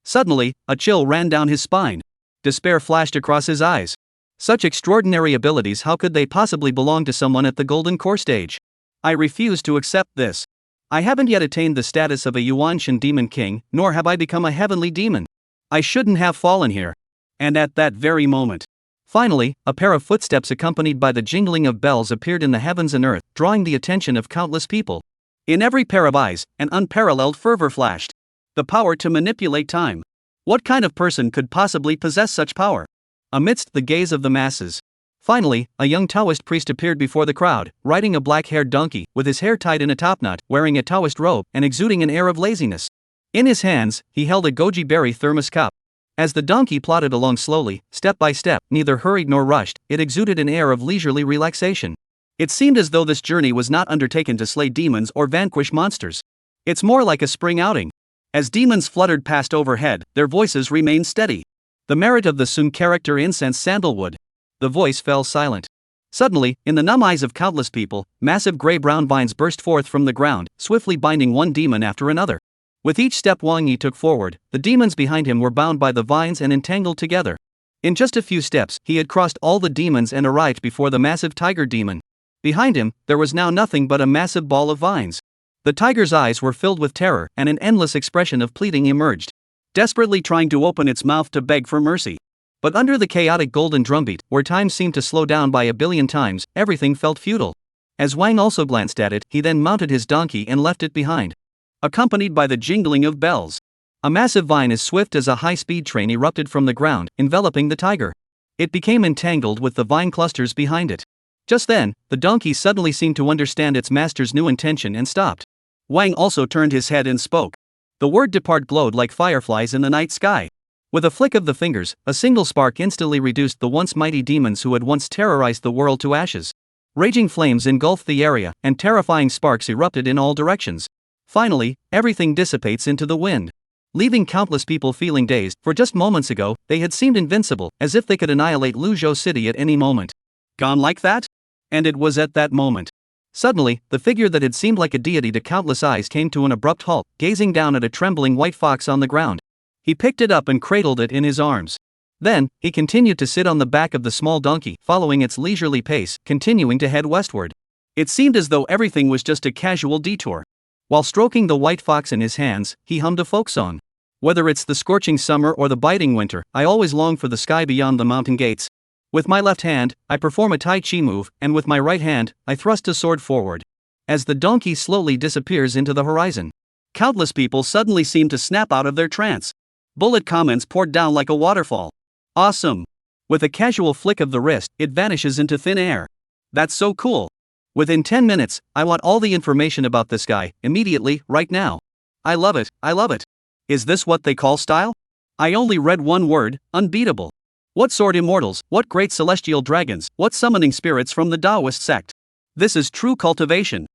Suddenly, a chill ran down his spine. Despair flashed across his eyes. Such extraordinary abilities, how could they possibly belong to someone at the Golden Core stage? I refuse to accept this. I haven't yet attained the status of a Yuanshan demon king, nor have I become a heavenly demon. I shouldn't have fallen here. And at that very moment, finally, a pair of footsteps accompanied by the jingling of bells appeared in the heavens and earth, drawing the attention of countless people. In every pair of eyes, an unparalleled fervor flashed. The power to manipulate time. What kind of person could possibly possess such power? Amidst the gaze of the masses. Finally, a young Daoist priest appeared before the crowd, riding a black-haired donkey, with his hair tied in a topknot, wearing a Daoist robe, and exuding an air of laziness. In his hands, he held a goji berry thermos cup. As the donkey plodded along slowly, step by step, neither hurried nor rushed, it exuded an air of leisurely relaxation. It seemed as though this journey was not undertaken to slay demons or vanquish monsters. It's more like a spring outing. As demons fluttered past overhead, their voices remained steady. The merit of the Sun character incense sandalwood. The voice fell silent. Suddenly, in the numb eyes of countless people, massive gray-brown vines burst forth from the ground, swiftly binding one demon after another. With each step Wang Yi took forward, the demons behind him were bound by the vines and entangled together. In just a few steps, he had crossed all the demons and arrived before the massive tiger demon. Behind him, there was now nothing but a massive ball of vines. The tiger's eyes were filled with terror, and an endless expression of pleading emerged, desperately trying to open its mouth to beg for mercy. But under the chaotic golden drumbeat, where time seemed to slow down by a billion times, everything felt futile. As Wang also glanced at it, he then mounted his donkey and left it behind, accompanied by the jingling of bells. A massive vine as swift as a high-speed train erupted from the ground, enveloping the tiger. It became entangled with the vine clusters behind it. Just then, the donkey suddenly seemed to understand its master's new intention and stopped. Wang also turned his head and spoke. The word depart glowed like fireflies in the night sky. With a flick of the fingers, a single spark instantly reduced the once mighty demons who had once terrorized the world to ashes. Raging flames engulfed the area, and terrifying sparks erupted in all directions. Finally, everything dissipates into the wind, leaving countless people feeling dazed, for just moments ago, they had seemed invincible, as if they could annihilate Luzhou City at any moment. Gone like that? And it was at that moment. Suddenly, the figure that had seemed like a deity to countless eyes came to an abrupt halt, gazing down at a trembling white fox on the ground. He picked it up and cradled it in his arms. Then, he continued to sit on the back of the small donkey, following its leisurely pace, continuing to head westward. It seemed as though everything was just a casual detour. While stroking the white fox in his hands, he hummed a folk song. Whether it's the scorching summer or the biting winter, I always long for the sky beyond the mountain gates. With my left hand, I perform a Tai Chi move, and with my right hand, I thrust a sword forward. As the donkey slowly disappears into the horizon, countless people suddenly seem to snap out of their trance. Bullet comments poured down like a waterfall. Awesome! With a casual flick of the wrist, it vanishes into thin air. That's so cool! Within 10 minutes, I want all the information about this guy, immediately, right now. I love it, I love it. Is this what they call style? I only read one word, unbeatable. What sword immortals, what great celestial dragons, what summoning spirits from the Daoist sect. This is true cultivation.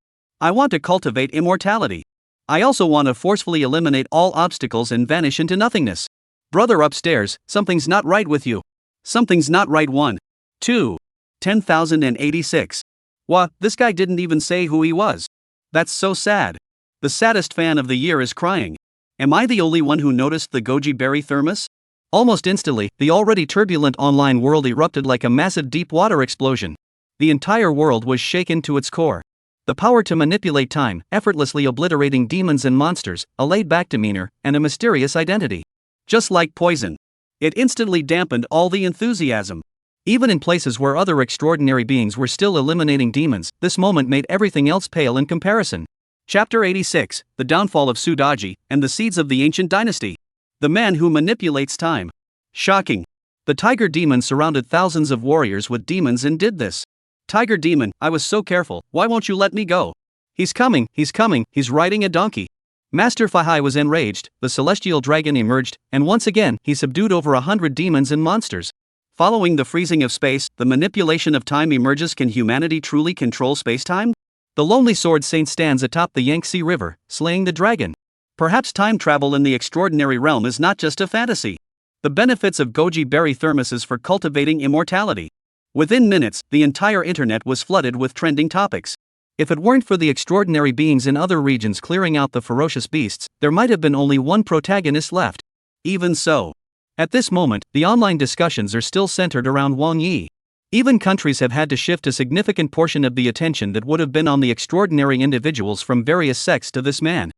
I want to cultivate immortality. I also want to forcefully eliminate all obstacles and vanish into nothingness. Brother upstairs, something's not right with you. Something's not right. 1. 2. 10,086. What, this guy didn't even say who he was. That's so sad. The saddest fan of the year is crying. Am I the only one who noticed the goji berry thermos? Almost instantly, the already turbulent online world erupted like a massive deep water explosion. The entire world was shaken to its core. The power to manipulate time, effortlessly obliterating demons and monsters, a laid-back demeanor, and a mysterious identity. Just like poison. It instantly dampened all the enthusiasm. Even in places where other extraordinary beings were still eliminating demons, this moment made everything else pale in comparison. Chapter 86, The Downfall of Sudaji, and the Seeds of the Ancient Dynasty. The Man Who Manipulates Time. Shocking. The Tiger Demon surrounded thousands of warriors with demons and did this. Tiger Demon, I was so careful, why won't you let me go? He's coming, he's riding a donkey. Master Fahai was enraged, the celestial dragon emerged, and once again, he subdued over 100 demons and monsters. Following the freezing of space, the manipulation of time emerges. Can humanity truly control space-time? The lonely sword saint stands atop the Yangtze River, slaying the dragon. Perhaps time travel in the extraordinary realm is not just a fantasy. The benefits of goji berry thermoses for cultivating immortality. Within minutes, the entire internet was flooded with trending topics. If it weren't for the extraordinary beings in other regions clearing out the ferocious beasts, there might have been only one protagonist left. Even so, at this moment, the online discussions are still centered around Wang Yi. Even countries have had to shift a significant portion of the attention that would have been on the extraordinary individuals from various sects to this man.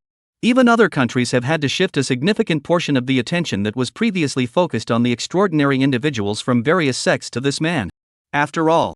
Even other countries have had to shift a significant portion of the attention that was previously focused on the extraordinary individuals from various sects to this man. After all,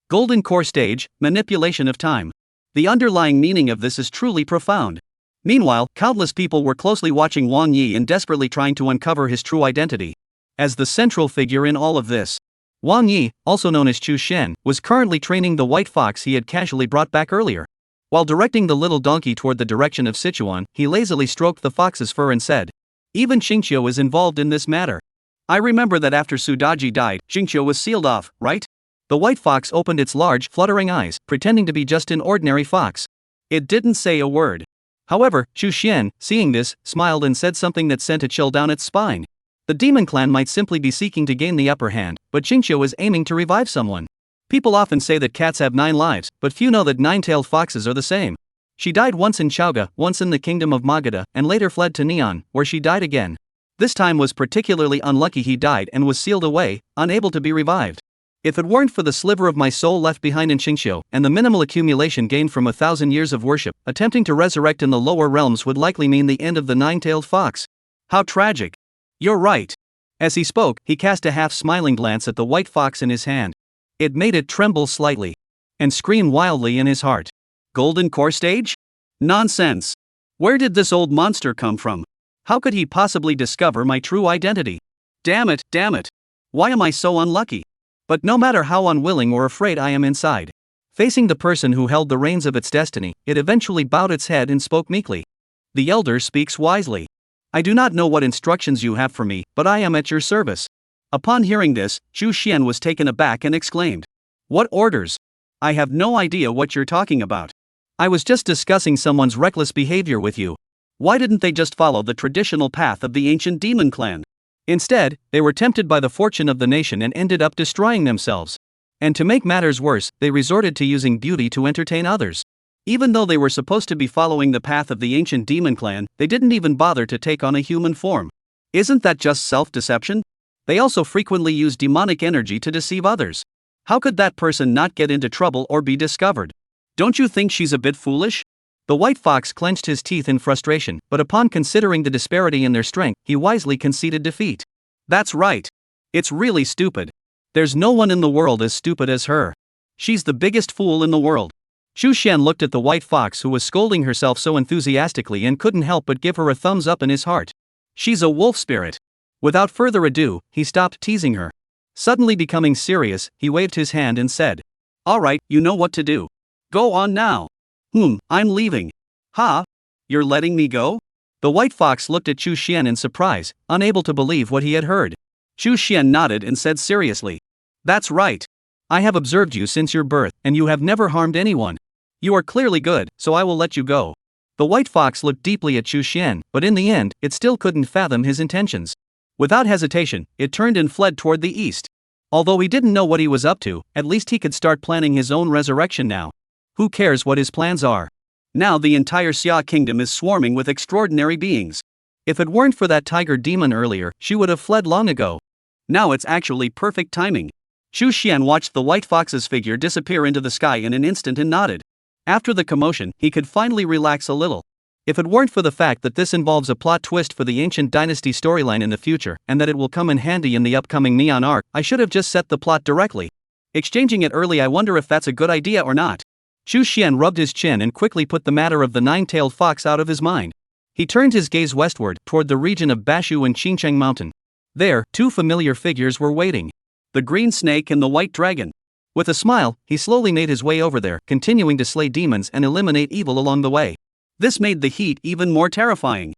Golden Core Stage, Manipulation of Time. The underlying meaning of this is truly profound. Meanwhile, countless people were closely watching Wang Yi and desperately trying to uncover his true identity. As the central figure in all of this, Wang Yi, also known as Chu Shen, was currently training the white fox he had casually brought back earlier. While directing the little donkey toward the direction of Sichuan, he lazily stroked the fox's fur and said, "Even Xingqiu is involved in this matter. I remember that after Sudaji died, Xingqiu was sealed off, right?" The white fox opened its large, fluttering eyes, pretending to be just an ordinary fox. It didn't say a word. However, Chu Xian, seeing this, smiled and said something that sent a chill down its spine. The demon clan might simply be seeking to gain the upper hand, but Xingqiu was aiming to revive someone. People often say that cats have 9 lives, but few know that 9-tailed foxes are the same. She died once in Chaoga, once in the kingdom of Magadha, and later fled to Neon, where she died again. This time was particularly unlucky. He died and was sealed away, unable to be revived. If it weren't for the sliver of my soul left behind in Xingqiu, and the minimal accumulation gained from 1,000 years of worship, attempting to resurrect in the lower realms would likely mean the end of the 9-tailed fox. How tragic. You're right. As he spoke, he cast a half-smiling glance at the white fox in his hand. It made it tremble slightly. And scream wildly in his heart. Golden Core Stage? Nonsense. Where did this old monster come from? How could he possibly discover my true identity? Damn it. Why am I so unlucky? But no matter how unwilling or afraid I am inside, facing the person who held the reins of its destiny, it eventually bowed its head and spoke meekly. The elder speaks wisely. I do not know what instructions you have for me, but I am at your service. Upon hearing this, Chu Xian was taken aback and exclaimed, "What orders? I have no idea what you're talking about. I was just discussing someone's reckless behavior with you. Why didn't they just follow the traditional path of the ancient demon clan? Instead, they were tempted by the fortune of the nation and ended up destroying themselves. And to make matters worse, they resorted to using beauty to entertain others. Even though they were supposed to be following the path of the ancient demon clan, they didn't even bother to take on a human form. Isn't that just self-deception? They also frequently use demonic energy to deceive others. How could that person not get into trouble or be discovered? Don't you think she's a bit foolish?" The white fox clenched his teeth in frustration, but upon considering the disparity in their strength, he wisely conceded defeat. "That's right. It's really stupid. There's no one in the world as stupid as her. She's the biggest fool in the world." Chu Xian looked at the white fox who was scolding herself so enthusiastically and couldn't help but give her a thumbs up in his heart. She's a wolf spirit. Without further ado, he stopped teasing her. Suddenly becoming serious, he waved his hand and said, "All right, you know what to do. Go on now." I'm leaving." "Ha? You're letting me go?" The white fox looked at Chu Xian in surprise, unable to believe what he had heard. Chu Xian nodded and said seriously, "That's right. I have observed you since your birth, and you have never harmed anyone. You are clearly good, so I will let you go." The white fox looked deeply at Chu Xian, but in the end, it still couldn't fathom his intentions. Without hesitation, it turned and fled toward the east. Although he didn't know what he was up to, at least he could start planning his own resurrection now. Who cares what his plans are? Now the entire Xia kingdom is swarming with extraordinary beings. If it weren't for that tiger demon earlier, she would have fled long ago. Now it's actually perfect timing. Chu Xian watched the white fox's figure disappear into the sky in an instant and nodded. After the commotion, he could finally relax a little. If it weren't for the fact that this involves a plot twist for the ancient dynasty storyline in the future, and that it will come in handy in the upcoming Neon arc, I should have just set the plot directly. Exchanging it early, I wonder if that's a good idea or not. Chu Xian rubbed his chin and quickly put the matter of the nine-tailed fox out of his mind. He turned his gaze westward, toward the region of Bashu and Qingcheng Mountain. There, two familiar figures were waiting. The green snake and the white dragon. With a smile, he slowly made his way over there, continuing to slay demons and eliminate evil along the way. This made the heat even more terrifying.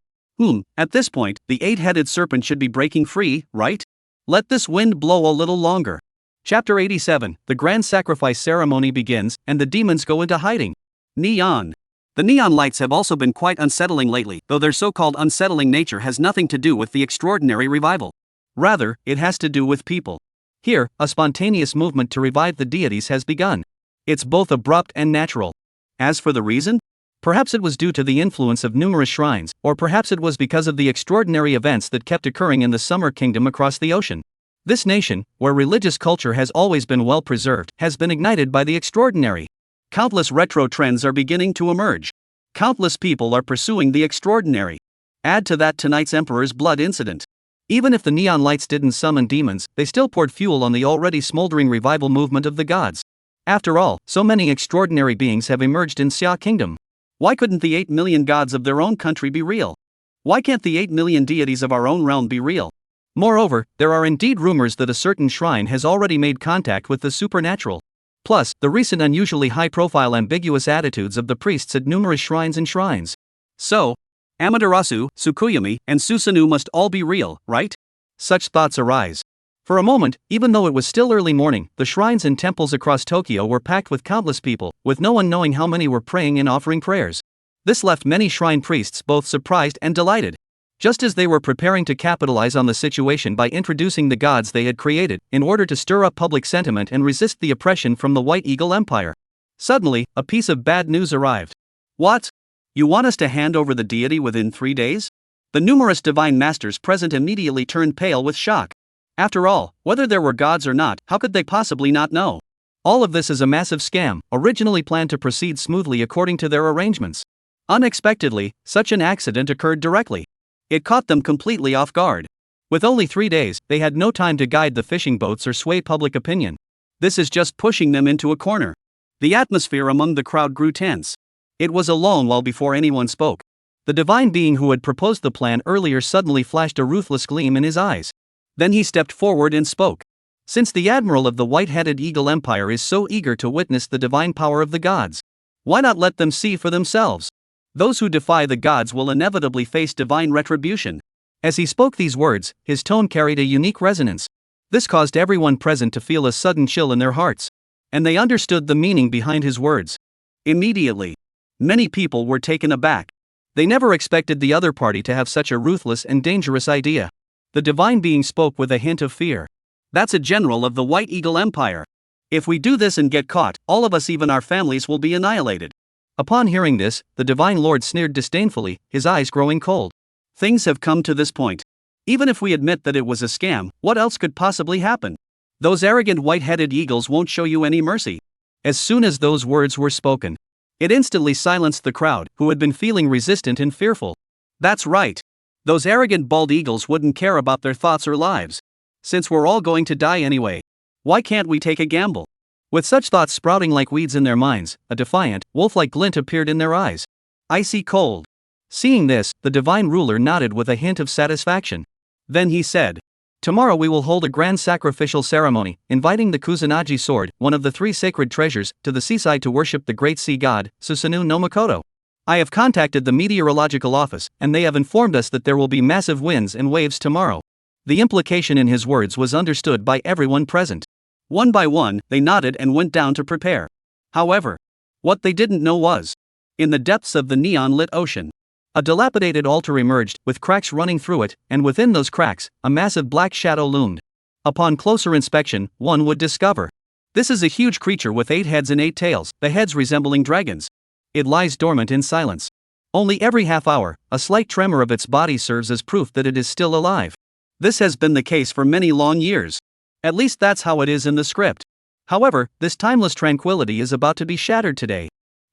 At this point, the eight-headed serpent should be breaking free, right? Let this wind blow a little longer. Chapter 87, the grand sacrifice ceremony begins, and the demons go into hiding. Neon. The neon lights have also been quite unsettling lately, though their so-called unsettling nature has nothing to do with the extraordinary revival. Rather, it has to do with people. Here, a spontaneous movement to revive the deities has begun. It's both abrupt and natural. As for the reason? Perhaps it was due to the influence of numerous shrines, or perhaps it was because of the extraordinary events that kept occurring in the Summer Kingdom across the ocean. This nation, where religious culture has always been well preserved, has been ignited by the extraordinary. Countless retro trends are beginning to emerge. Countless people are pursuing the extraordinary. Add to that tonight's Emperor's Blood incident. Even if the neon lights didn't summon demons, they still poured fuel on the already smoldering revival movement of the gods. After all, so many extraordinary beings have emerged in Xia Kingdom. Why couldn't the 8 million gods of their own country be real? Why can't the 8 million deities of our own realm be real? Moreover, there are indeed rumors that a certain shrine has already made contact with the supernatural. Plus, the recent unusually high-profile ambiguous attitudes of the priests at numerous shrines. So, Amaterasu, Tsukuyomi, and Susanoo must all be real, right? Such thoughts arise. For a moment, even though it was still early morning, the shrines and temples across Tokyo were packed with countless people, with no one knowing how many were praying and offering prayers. This left many shrine priests both surprised and delighted. Just as they were preparing to capitalize on the situation by introducing the gods they had created, in order to stir up public sentiment and resist the oppression from the White Eagle Empire. Suddenly, a piece of bad news arrived. What? You want us to hand over the deity within 3 days? The numerous divine masters present immediately turned pale with shock. After all, whether there were gods or not, how could they possibly not know? All of this is a massive scam, originally planned to proceed smoothly according to their arrangements. Unexpectedly, such an accident occurred directly. It caught them completely off guard. With only 3 days, they had no time to guide the fishing boats or sway public opinion. This is just pushing them into a corner. The atmosphere among the crowd grew tense. It was a long while before anyone spoke. The divine being who had proposed the plan earlier suddenly flashed a ruthless gleam in his eyes. Then he stepped forward and spoke. Since the admiral of the white-headed Eagle Empire is so eager to witness the divine power of the gods, why not let them see for themselves? Those who defy the gods will inevitably face divine retribution. As he spoke these words, his tone carried a unique resonance. This caused everyone present to feel a sudden chill in their hearts. And they understood the meaning behind his words. Immediately, many people were taken aback. They never expected the other party to have such a ruthless and dangerous idea. The divine being spoke with a hint of fear. That's a general of the White Eagle Empire. If we do this and get caught, all of us, even our families, will be annihilated. Upon hearing this, the divine lord sneered disdainfully, his eyes growing cold. Things have come to this point. Even if we admit that it was a scam, what else could possibly happen? Those arrogant white-headed eagles won't show you any mercy. As soon as those words were spoken, it instantly silenced the crowd, who had been feeling resistant and fearful. That's right. Those arrogant bald eagles wouldn't care about their thoughts or lives. Since we're all going to die anyway, why can't we take a gamble? With such thoughts sprouting like weeds in their minds, a defiant, wolf-like glint appeared in their eyes. Icy cold. Seeing this, the divine ruler nodded with a hint of satisfaction. Then he said, "Tomorrow we will hold a grand sacrificial ceremony, inviting the Kusanagi sword, one of the 3 sacred treasures, to the seaside to worship the great sea god, Susanoo no Makoto. I have contacted the meteorological office, and they have informed us that there will be massive winds and waves tomorrow." The implication in his words was understood by everyone present. One by one, they nodded and went down to prepare. However, what they didn't know was, In the depths of the neon-lit ocean, a dilapidated altar emerged, with cracks running through it, and within those cracks, a massive black shadow loomed. Upon closer inspection, one would discover. This is a huge creature with 8 heads and 8 tails, the heads resembling dragons. It lies dormant in silence. Only every half hour, a slight tremor of its body serves as proof that it is still alive. This has been the case for many long years. At least that's how it is in the script. However, this timeless tranquility is about to be shattered today.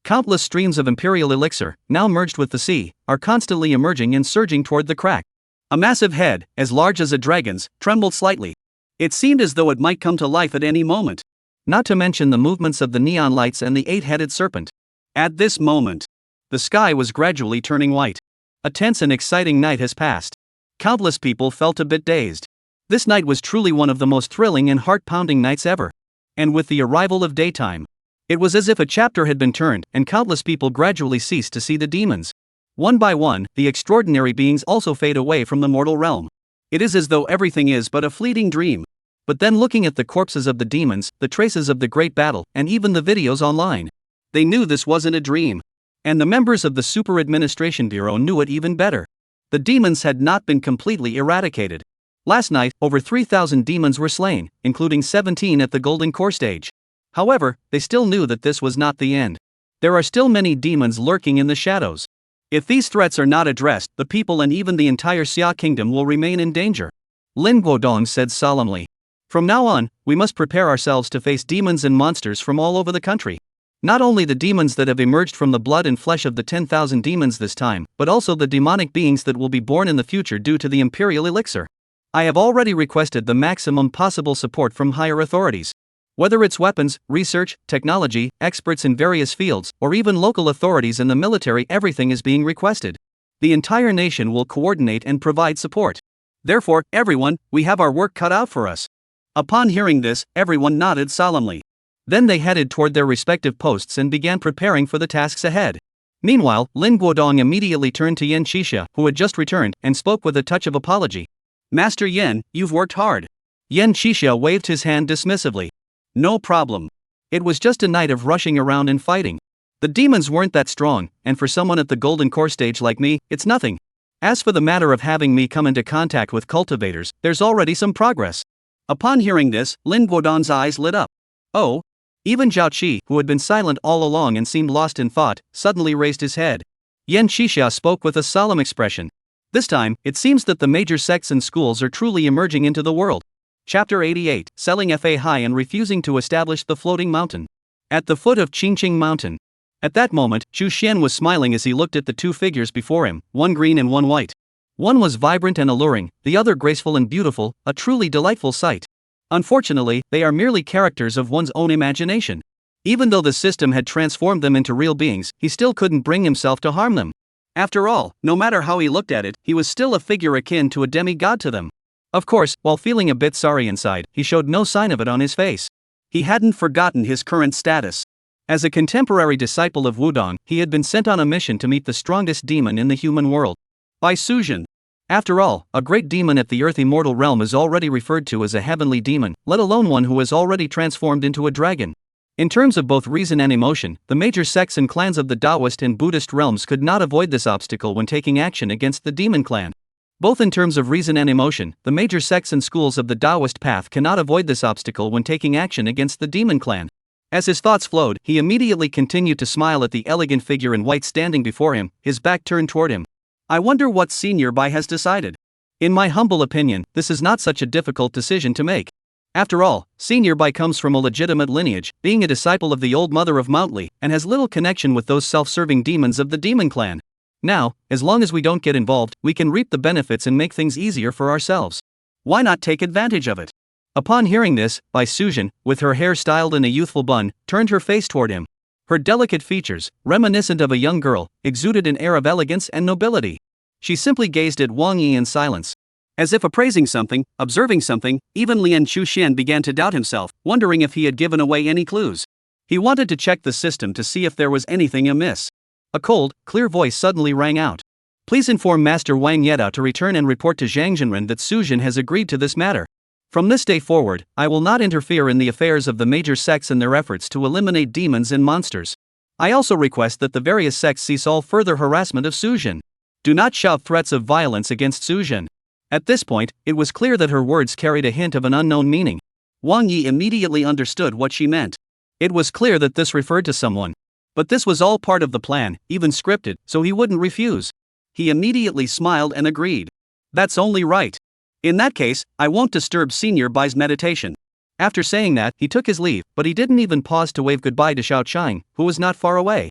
Countless streams of imperial elixir, now merged with the sea, are constantly emerging and surging toward the crack. A massive head, as large as a dragon's, trembled slightly. It seemed as though it might come to life at any moment. Not to mention the movements of the neon lights and the 8-headed serpent. At this moment, the sky was gradually turning white. A tense and exciting night has passed. Countless people felt a bit dazed. This night was truly one of the most thrilling and heart-pounding nights ever. And with the arrival of daytime, it was as if a chapter had been turned, and countless people gradually ceased to see the demons. One by one, the extraordinary beings also fade away from the mortal realm. It is as though everything is but a fleeting dream. But then looking at the corpses of the demons, the traces of the great battle, and even the videos online, they knew this wasn't a dream. And the members of the Super Administration Bureau knew it even better. The demons had not been completely eradicated. Last night, over 3,000 demons were slain, including 17 at the Golden Core stage. However, they still knew that this was not the end. There are still many demons lurking in the shadows. If these threats are not addressed, the people and even the entire Xia Kingdom will remain in danger. Lin Guodong said solemnly. From now on, we must prepare ourselves to face demons and monsters from all over the country. Not only the demons that have emerged from the blood and flesh of the 10,000 demons this time, but also the demonic beings that will be born in the future due to the Imperial Elixir. I have already requested the maximum possible support from higher authorities. Whether it's weapons, research, technology, experts in various fields, or even local authorities in the military, everything is being requested. The entire nation will coordinate and provide support. Therefore, everyone, we have our work cut out for us. Upon hearing this, everyone nodded solemnly. Then they headed toward their respective posts and began preparing for the tasks ahead. Meanwhile, Lin Guodong immediately turned to Yan Qixia, who had just returned, and spoke with a touch of apology. Master Yan, you've worked hard. Yan Qixia waved his hand dismissively. No problem. It was just a night of rushing around and fighting. The demons weren't that strong, and for someone at the Golden Core stage like me, it's nothing. As for the matter of having me come into contact with cultivators, there's already some progress. Upon hearing this, Lin Guodong's eyes lit up. Oh? Even Zhao Qi, who had been silent all along and seemed lost in thought, suddenly raised his head. Yan Qixia spoke with a solemn expression. This time, it seems that the major sects and schools are truly emerging into the world. Chapter 88, Selling Fahai and Refusing to Establish the Floating Mountain. At the foot of Qingqing Mountain. At that moment, Zhu Xian was smiling as he looked at the two figures before him, one green and one white. One was vibrant and alluring, the other graceful and beautiful, a truly delightful sight. Unfortunately, they are merely characters of one's own imagination. Even though the system had transformed them into real beings, he still couldn't bring himself to harm them. After all, no matter how he looked at it, he was still a figure akin to a demigod to them. Of course, while feeling a bit sorry inside, he showed no sign of it on his face. He hadn't forgotten his current status. As a contemporary disciple of Wudong, he had been sent on a mission to meet the strongest demon in the human world. By Suzhen. After all, a great demon at the earth immortal realm is already referred to as a heavenly demon, let alone one who has already transformed into a dragon. In terms of both reason and emotion, the major sects and clans of the Daoist and Buddhist realms could not avoid this obstacle when taking action against the demon clan. Both in terms of reason and emotion, the major sects and schools of the Daoist path cannot avoid this obstacle when taking action against the demon clan. As his thoughts flowed, he immediately continued to smile at the elegant figure in white standing before him, his back turned toward him. I wonder what Senior Bai has decided. In my humble opinion, this is not such a difficult decision to make. After all, Senior Bai comes from a legitimate lineage, being a disciple of the old mother of Mountli, and has little connection with those self-serving demons of the demon clan. Now, as long as we don't get involved, we can reap the benefits and make things easier for ourselves. Why not take advantage of it? Upon hearing this, Bai Suzhen, with her hair styled in a youthful bun, turned her face toward him. Her delicate features, reminiscent of a young girl, exuded an air of elegance and nobility. She simply gazed at Wang Yi in silence. As if appraising something, observing something, even Lian Chuxian began to doubt himself, wondering if he had given away any clues. He wanted to check the system to see if there was anything amiss. A cold, clear voice suddenly rang out. Please inform Master Wang Yeda to return and report to Zhang Zhenren that Suzhen has agreed to this matter. From this day forward, I will not interfere in the affairs of the major sects and their efforts to eliminate demons and monsters. I also request that the various sects cease all further harassment of Suzhin. Do not shout threats of violence against Suzhin. At this point, it was clear that her words carried a hint of an unknown meaning. Wang Yi immediately understood what she meant. It was clear that this referred to someone. But this was all part of the plan, even scripted, so he wouldn't refuse. He immediately smiled and agreed. That's only right. In that case, I won't disturb Senior Bai's meditation. After saying that, he took his leave, but he didn't even pause to wave goodbye to Xiao Chang, who was not far away.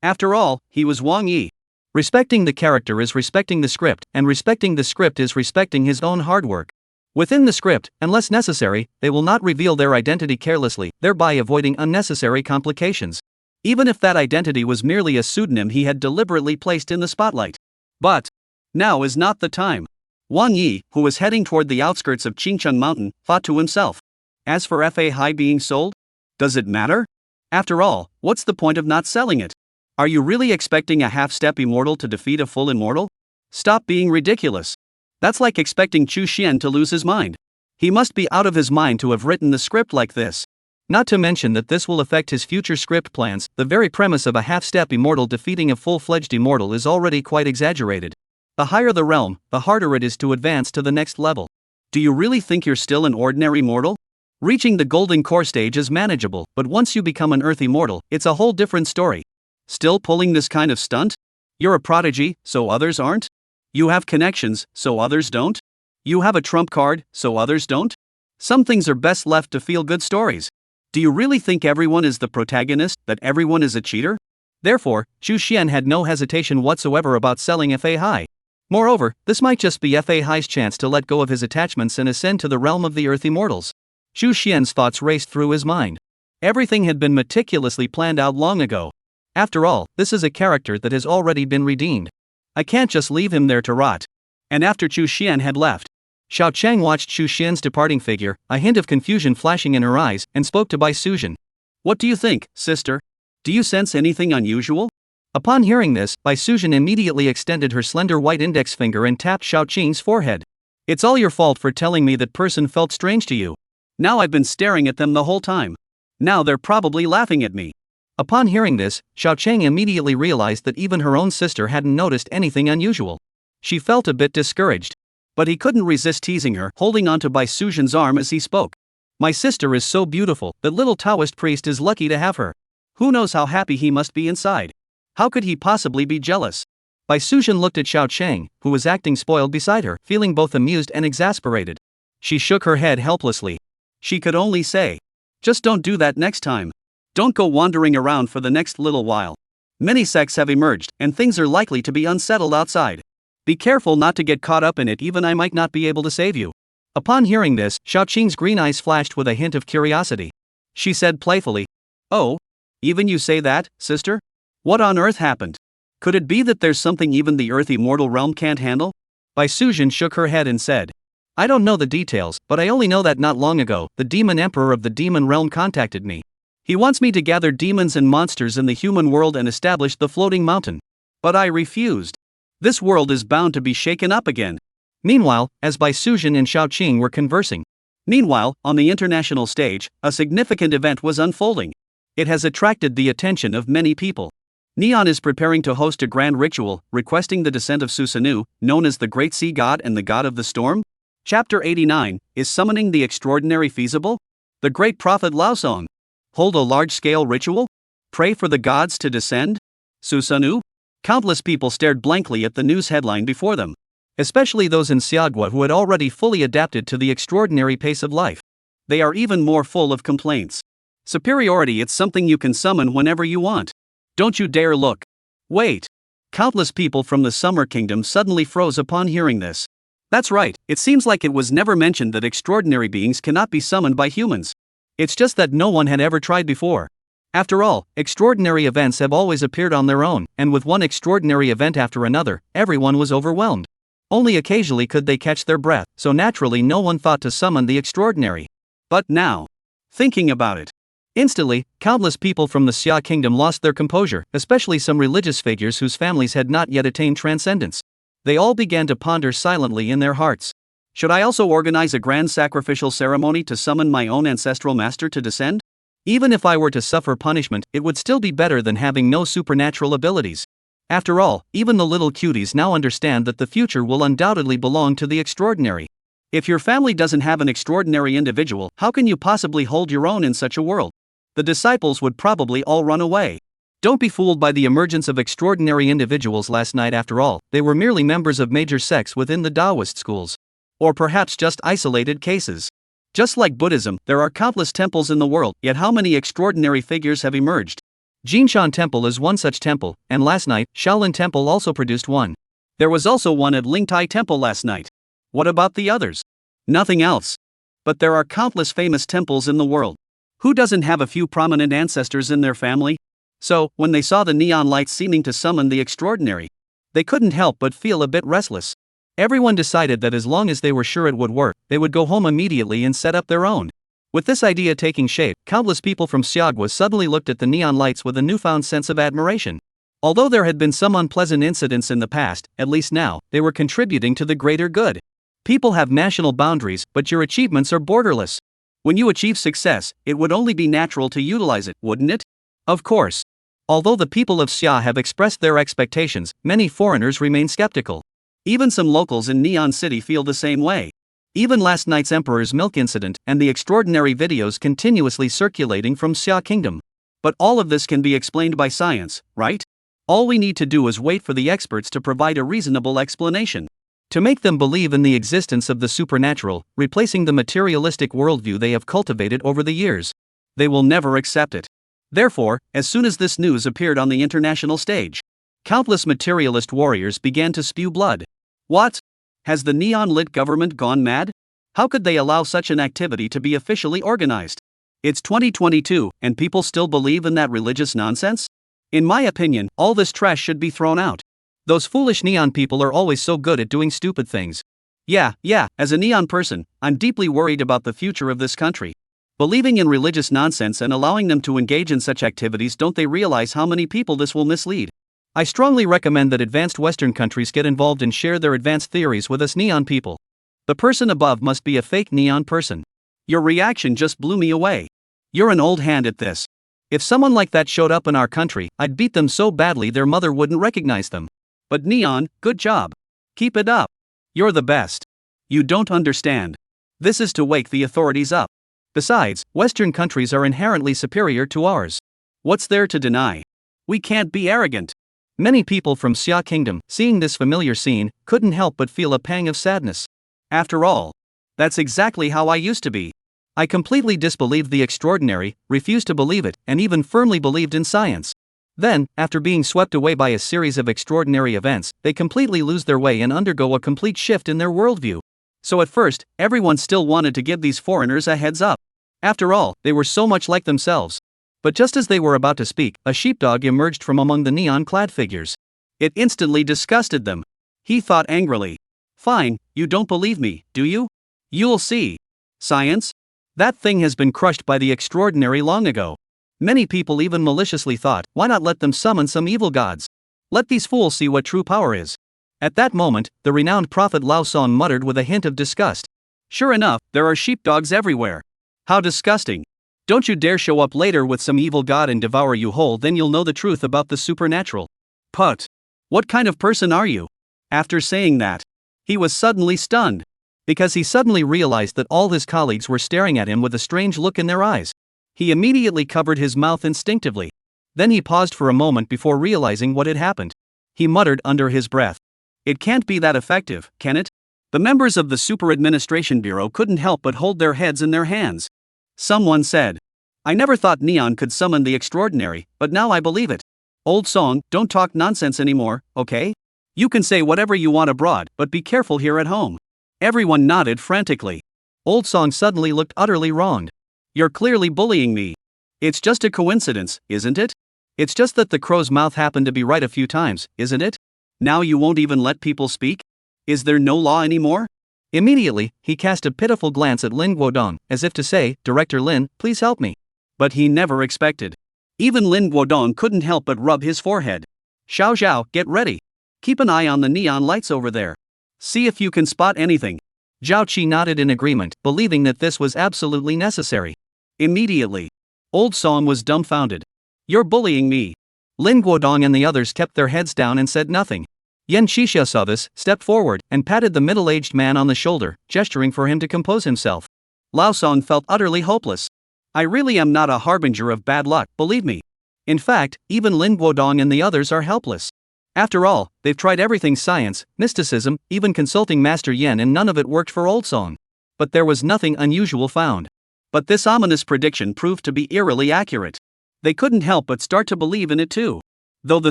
After all, he was Wang Yi. Respecting the character is respecting the script, and respecting the script is respecting his own hard work. Within the script, unless necessary, they will not reveal their identity carelessly, thereby avoiding unnecessary complications. Even if that identity was merely a pseudonym he had deliberately placed in the spotlight. But now is not the time. Wang Yi, who was heading toward the outskirts of Qingcheng Mountain, thought to himself. As for Fahai being sold? Does it matter? After all, what's the point of not selling it? Are you really expecting a half-step immortal to defeat a full immortal? Stop being ridiculous. That's like expecting Chu Xian to lose his mind. He must be out of his mind to have written the script like this. Not to mention that this will affect his future script plans. The very premise of a half-step immortal defeating a full-fledged immortal is already quite exaggerated. The higher the realm, the harder it is to advance to the next level. Do you really think you're still an ordinary mortal? Reaching the golden core stage is manageable, but once you become an earth immortal, it's a whole different story. Still pulling this kind of stunt? You're a prodigy, so others aren't? You have connections, so others don't? You have a trump card, so others don't? Some things are best left to feel-good stories. Do you really think everyone is the protagonist, that everyone is a cheater? Therefore, Chu Xian had no hesitation whatsoever about selling Fahai. Moreover, this might just be Fahai's chance to let go of his attachments and ascend to the realm of the earth immortals. Chu Xian's thoughts raced through his mind. Everything had been meticulously planned out long ago. After all, this is a character that has already been redeemed. I can't just leave him there to rot. And after Chu Xian had left, Xiao Chang watched Chu Xian's departing figure, a hint of confusion flashing in her eyes, and spoke to Bai Suzhin. What do you think, sister? Do you sense anything unusual? Upon hearing this, Bai Suzhin immediately extended her slender white index finger and tapped Xiao Qing's forehead. It's all your fault for telling me that person felt strange to you. Now I've been staring at them the whole time. Now they're probably laughing at me. Upon hearing this, Xiao Chang immediately realized that even her own sister hadn't noticed anything unusual. She felt a bit discouraged. But he couldn't resist teasing her, holding onto Bai Suzhin's arm as he spoke. My sister is so beautiful that little Taoist priest is lucky to have her. Who knows how happy he must be inside? How could he possibly be jealous? Bai Suzhin looked at Xiao Chang, who was acting spoiled beside her, feeling both amused and exasperated. She shook her head helplessly. She could only say, just don't do that next time. Don't go wandering around for the next little while. Many sects have emerged, and things are likely to be unsettled outside. Be careful not to get caught up in it, even I might not be able to save you. Upon hearing this, Xiao Qing's green eyes flashed with a hint of curiosity. She said playfully, oh, even you say that, sister? What on earth happened? Could it be that there's something even the earth immortal realm can't handle? Bai Suzhin shook her head and said, I don't know the details, but I only know that not long ago, the demon emperor of the demon realm contacted me. He wants me to gather demons and monsters in the human world and establish the floating mountain. But I refused. This world is bound to be shaken up again. Meanwhile, as Bai Suzhin and Xiao Qing were conversing. On the international stage, a significant event was unfolding. It has attracted the attention of many people. Neon is preparing to host a grand ritual, requesting the descent of Susanoo, known as the Great Sea God and the God of the Storm. Chapter 89, is summoning the extraordinary feasible? The great prophet Laosong. Hold a large-scale ritual? Pray for the gods to descend? Susanoo? Countless people stared blankly at the news headline before them. Especially those in Xiagua who had already fully adapted to the extraordinary pace of life. They are even more full of complaints. Superiority, it's something you can summon whenever you want. Don't you dare look. Wait. Countless people from the Summer Kingdom suddenly froze upon hearing this. That's right, it seems like it was never mentioned that extraordinary beings cannot be summoned by humans. It's just that no one had ever tried before. After all, extraordinary events have always appeared on their own, and with one extraordinary event after another, everyone was overwhelmed. Only occasionally could they catch their breath, so naturally no one thought to summon the extraordinary. But now, thinking about it, instantly, countless people from the Xia kingdom lost their composure, especially some religious figures whose families had not yet attained transcendence. They all began to ponder silently in their hearts. Should I also organize a grand sacrificial ceremony to summon my own ancestral master to descend? Even if I were to suffer punishment, it would still be better than having no supernatural abilities. After all, even the little cuties now understand that the future will undoubtedly belong to the extraordinary. If your family doesn't have an extraordinary individual, how can you possibly hold your own in such a world? The disciples would probably all run away. Don't be fooled by the emergence of extraordinary individuals last night. After all, they were merely members of major sects within the Daoist schools. Or perhaps just isolated cases. Just like Buddhism, there are countless temples in the world, yet how many extraordinary figures have emerged? Jinshan Temple is one such temple, and last night, Shaolin Temple also produced one. There was also one at Lingtai Temple last night. What about the others? Nothing else. But there are countless famous temples in the world. Who doesn't have a few prominent ancestors in their family? So, when they saw the neon lights seeming to summon the extraordinary, they couldn't help but feel a bit restless. Everyone decided that as long as they were sure it would work, they would go home immediately and set up their own. With this idea taking shape, countless people from Xiagwa suddenly looked at the neon lights with a newfound sense of admiration. Although there had been some unpleasant incidents in the past, at least now, they were contributing to the greater good. People have national boundaries, but your achievements are borderless. When you achieve success, it would only be natural to utilize it, wouldn't it? Of course. Although the people of Xia have expressed their expectations, many foreigners remain skeptical. Even some locals in Neon City feel the same way. Even last night's Emperor's Milk incident, and the extraordinary videos continuously circulating from Xia Kingdom. But all of this can be explained by science, right? All we need to do is wait for the experts to provide a reasonable explanation. To make them believe in the existence of the supernatural, replacing the materialistic worldview they have cultivated over the years. They will never accept it. Therefore, as soon as this news appeared on the international stage, countless materialist warriors began to spew blood. What? Has the neon-lit government gone mad? How could they allow such an activity to be officially organized? It's 2022, and people still believe in that religious nonsense? In my opinion, all this trash should be thrown out. Those foolish neon people are always so good at doing stupid things. Yeah, as a neon person, I'm deeply worried about the future of this country. Believing in religious nonsense and allowing them to engage in such activities, don't they realize how many people this will mislead? I strongly recommend that advanced Western countries get involved and share their advanced theories with us neon people. The person above must be a fake neon person. Your reaction just blew me away. You're an old hand at this. If someone like that showed up in our country, I'd beat them so badly their mother wouldn't recognize them. But Neon, good job. Keep it up. You're the best. You don't understand. This is to wake the authorities up. Besides, Western countries are inherently superior to ours. What's there to deny? We can't be arrogant. Many people from Xia Kingdom, seeing this familiar scene, couldn't help but feel a pang of sadness. After all, that's exactly how I used to be. I completely disbelieved the extraordinary, refused to believe it, and even firmly believed in science. Then, after being swept away by a series of extraordinary events, they completely lose their way and undergo a complete shift in their worldview. So at first, everyone still wanted to give these foreigners a heads up. After all, they were so much like themselves. But just as they were about to speak, a sheepdog emerged from among the neon-clad figures. It instantly disgusted them. He thought angrily. Fine, you don't believe me, do you? You'll see. Science? That thing has been crushed by the extraordinary long ago. Many people even maliciously thought, why not let them summon some evil gods? Let these fools see what true power is. At that moment, the renowned prophet Lao Song muttered with a hint of disgust. Sure enough, there are sheepdogs everywhere. How disgusting. Don't you dare show up later with some evil god and devour you whole, then you'll know the truth about the supernatural. Put. What kind of person are you? After saying that, he was suddenly stunned. Because he suddenly realized that all his colleagues were staring at him with a strange look in their eyes. He immediately covered his mouth instinctively. Then he paused for a moment before realizing what had happened. He muttered under his breath. It can't be that effective, can it? The members of the Super Administration Bureau couldn't help but hold their heads in their hands. Someone said, I never thought Neon could summon the extraordinary, but now I believe it. Old song, don't talk nonsense anymore, okay? You can say whatever you want abroad, but be careful here at home. Everyone nodded frantically. Old song suddenly looked utterly wronged. You're clearly bullying me. It's just a coincidence, isn't it? It's just that the crow's mouth happened to be right a few times, isn't it? Now you won't even let people speak? Is there no law anymore? Immediately, he cast a pitiful glance at Lin Guodong, as if to say, Director Lin, please help me. But he never expected. Even Lin Guodong couldn't help but rub his forehead. Xiao Xiao, get ready. Keep an eye on the neon lights over there. See if you can spot anything. Zhao Qi nodded in agreement, believing that this was absolutely necessary. Immediately, Old Song was dumbfounded. You're bullying me. Lin Guodong and the others kept their heads down and said nothing. Yan Qixia saw this, stepped forward, and patted the middle-aged man on the shoulder, gesturing for him to compose himself. Lao Song felt utterly hopeless. I really am not a harbinger of bad luck, believe me. In fact, even Lin Guodong and the others are helpless. After all, they've tried everything: science, mysticism, even consulting Master Yen, and none of it worked for Old Song. But there was nothing unusual found. But this ominous prediction proved to be eerily accurate. They couldn't help but start to believe in it too. Though the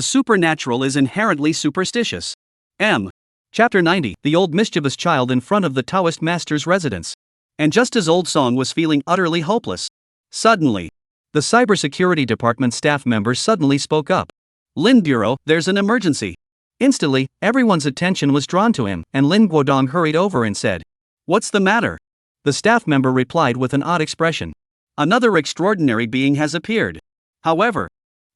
supernatural is inherently superstitious. Chapter 90, The Old Mischievous Child in Front of the Taoist Master's Residence. And just as Old Song was feeling utterly hopeless, suddenly, the cybersecurity department staff member suddenly spoke up. Lin Bureau, there's an emergency. Instantly, everyone's attention was drawn to him, and Lin Guodong hurried over and said, What's the matter? The staff member replied with an odd expression. Another extraordinary being has appeared. However,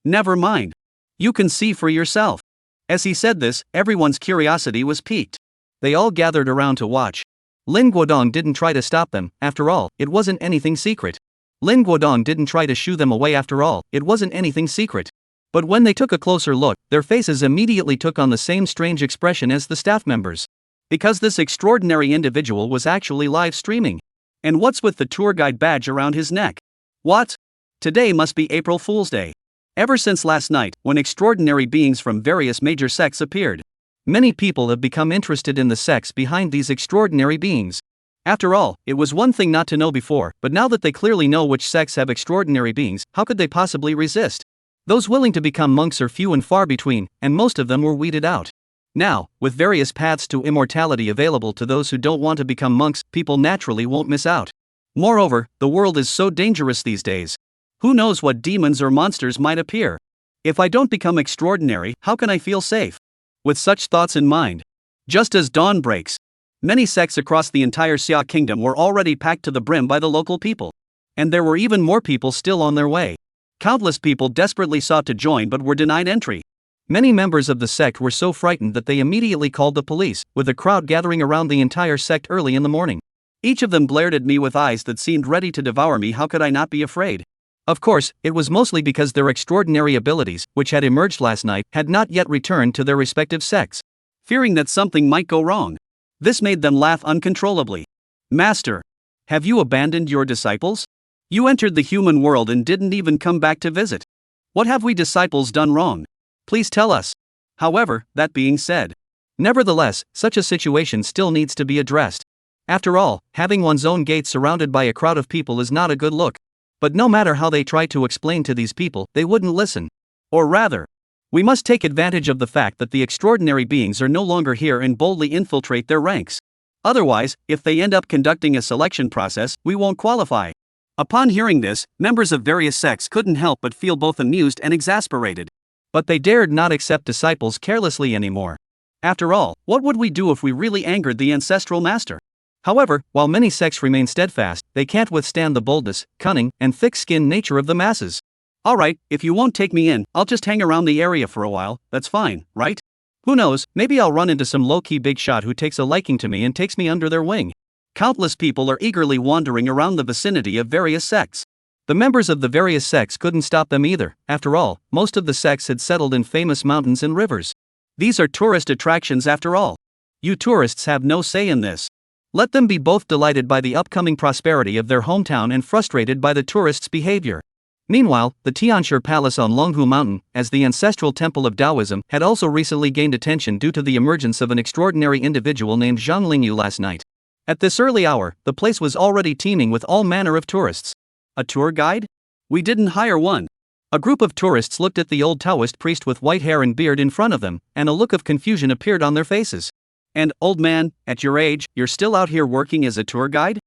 never mind. You can see for yourself. As he said this, everyone's curiosity was piqued. They all gathered around to watch. Lin Guodong didn't try to stop them, after all, it wasn't anything secret. Lin Guodong didn't try to shoo them away, after all, it wasn't anything secret. But when they took a closer look, their faces immediately took on the same strange expression as the staff members. Because this extraordinary individual was actually live streaming. And what's with the tour guide badge around his neck? What? Today must be April Fool's Day. Ever since last night, when extraordinary beings from various major sects appeared, many people have become interested in the sects behind these extraordinary beings. After all, it was one thing not to know before, but now that they clearly know which sects have extraordinary beings, how could they possibly resist? Those willing to become monks are few and far between, and most of them were weeded out. Now, with various paths to immortality available to those who don't want to become monks, people naturally won't miss out. Moreover, the world is so dangerous these days. Who knows what demons or monsters might appear? If I don't become extraordinary, how can I feel safe? With such thoughts in mind, just as dawn breaks, many sects across the entire Xia kingdom were already packed to the brim by the local people. And there were even more people still on their way. Countless people desperately sought to join but were denied entry. Many members of the sect were so frightened that they immediately called the police, with a crowd gathering around the entire sect early in the morning. Each of them glared at me with eyes that seemed ready to devour me. How could I not be afraid? Of course, it was mostly because their extraordinary abilities, which had emerged last night, had not yet returned to their respective sects. Fearing that something might go wrong, this made them laugh uncontrollably. Master, have you abandoned your disciples? You entered the human world and didn't even come back to visit. What have we disciples done wrong? Please tell us. However, that being said, nevertheless, such a situation still needs to be addressed. After all, having one's own gate surrounded by a crowd of people is not a good look. But no matter how they tried to explain to these people, they wouldn't listen. Or rather, we must take advantage of the fact that the extraordinary beings are no longer here and boldly infiltrate their ranks. Otherwise, if they end up conducting a selection process, we won't qualify. Upon hearing this, members of various sects couldn't help but feel both amused and exasperated. But they dared not accept disciples carelessly anymore. After all, what would we do if we really angered the ancestral master? However, while many sects remain steadfast, they can't withstand the boldness, cunning, and thick-skinned nature of the masses. Alright, if you won't take me in, I'll just hang around the area for a while, that's fine, right? Who knows, maybe I'll run into some low-key big shot who takes a liking to me and takes me under their wing. Countless people are eagerly wandering around the vicinity of various sects. The members of the various sects couldn't stop them either. After all, most of the sects had settled in famous mountains and rivers. These are tourist attractions after all. You tourists have no say in this. Let them be both delighted by the upcoming prosperity of their hometown and frustrated by the tourists' behavior. Meanwhile, the Tianshi Palace on Longhu Mountain, as the ancestral temple of Taoism, had also recently gained attention due to the emergence of an extraordinary individual named Zhang Lingyu last night. At this early hour, the place was already teeming with all manner of tourists. A tour guide? We didn't hire one. A group of tourists looked at the old Taoist priest with white hair and beard in front of them, and a look of confusion appeared on their faces. And, old man, at your age, you're still out here working as a tour guide?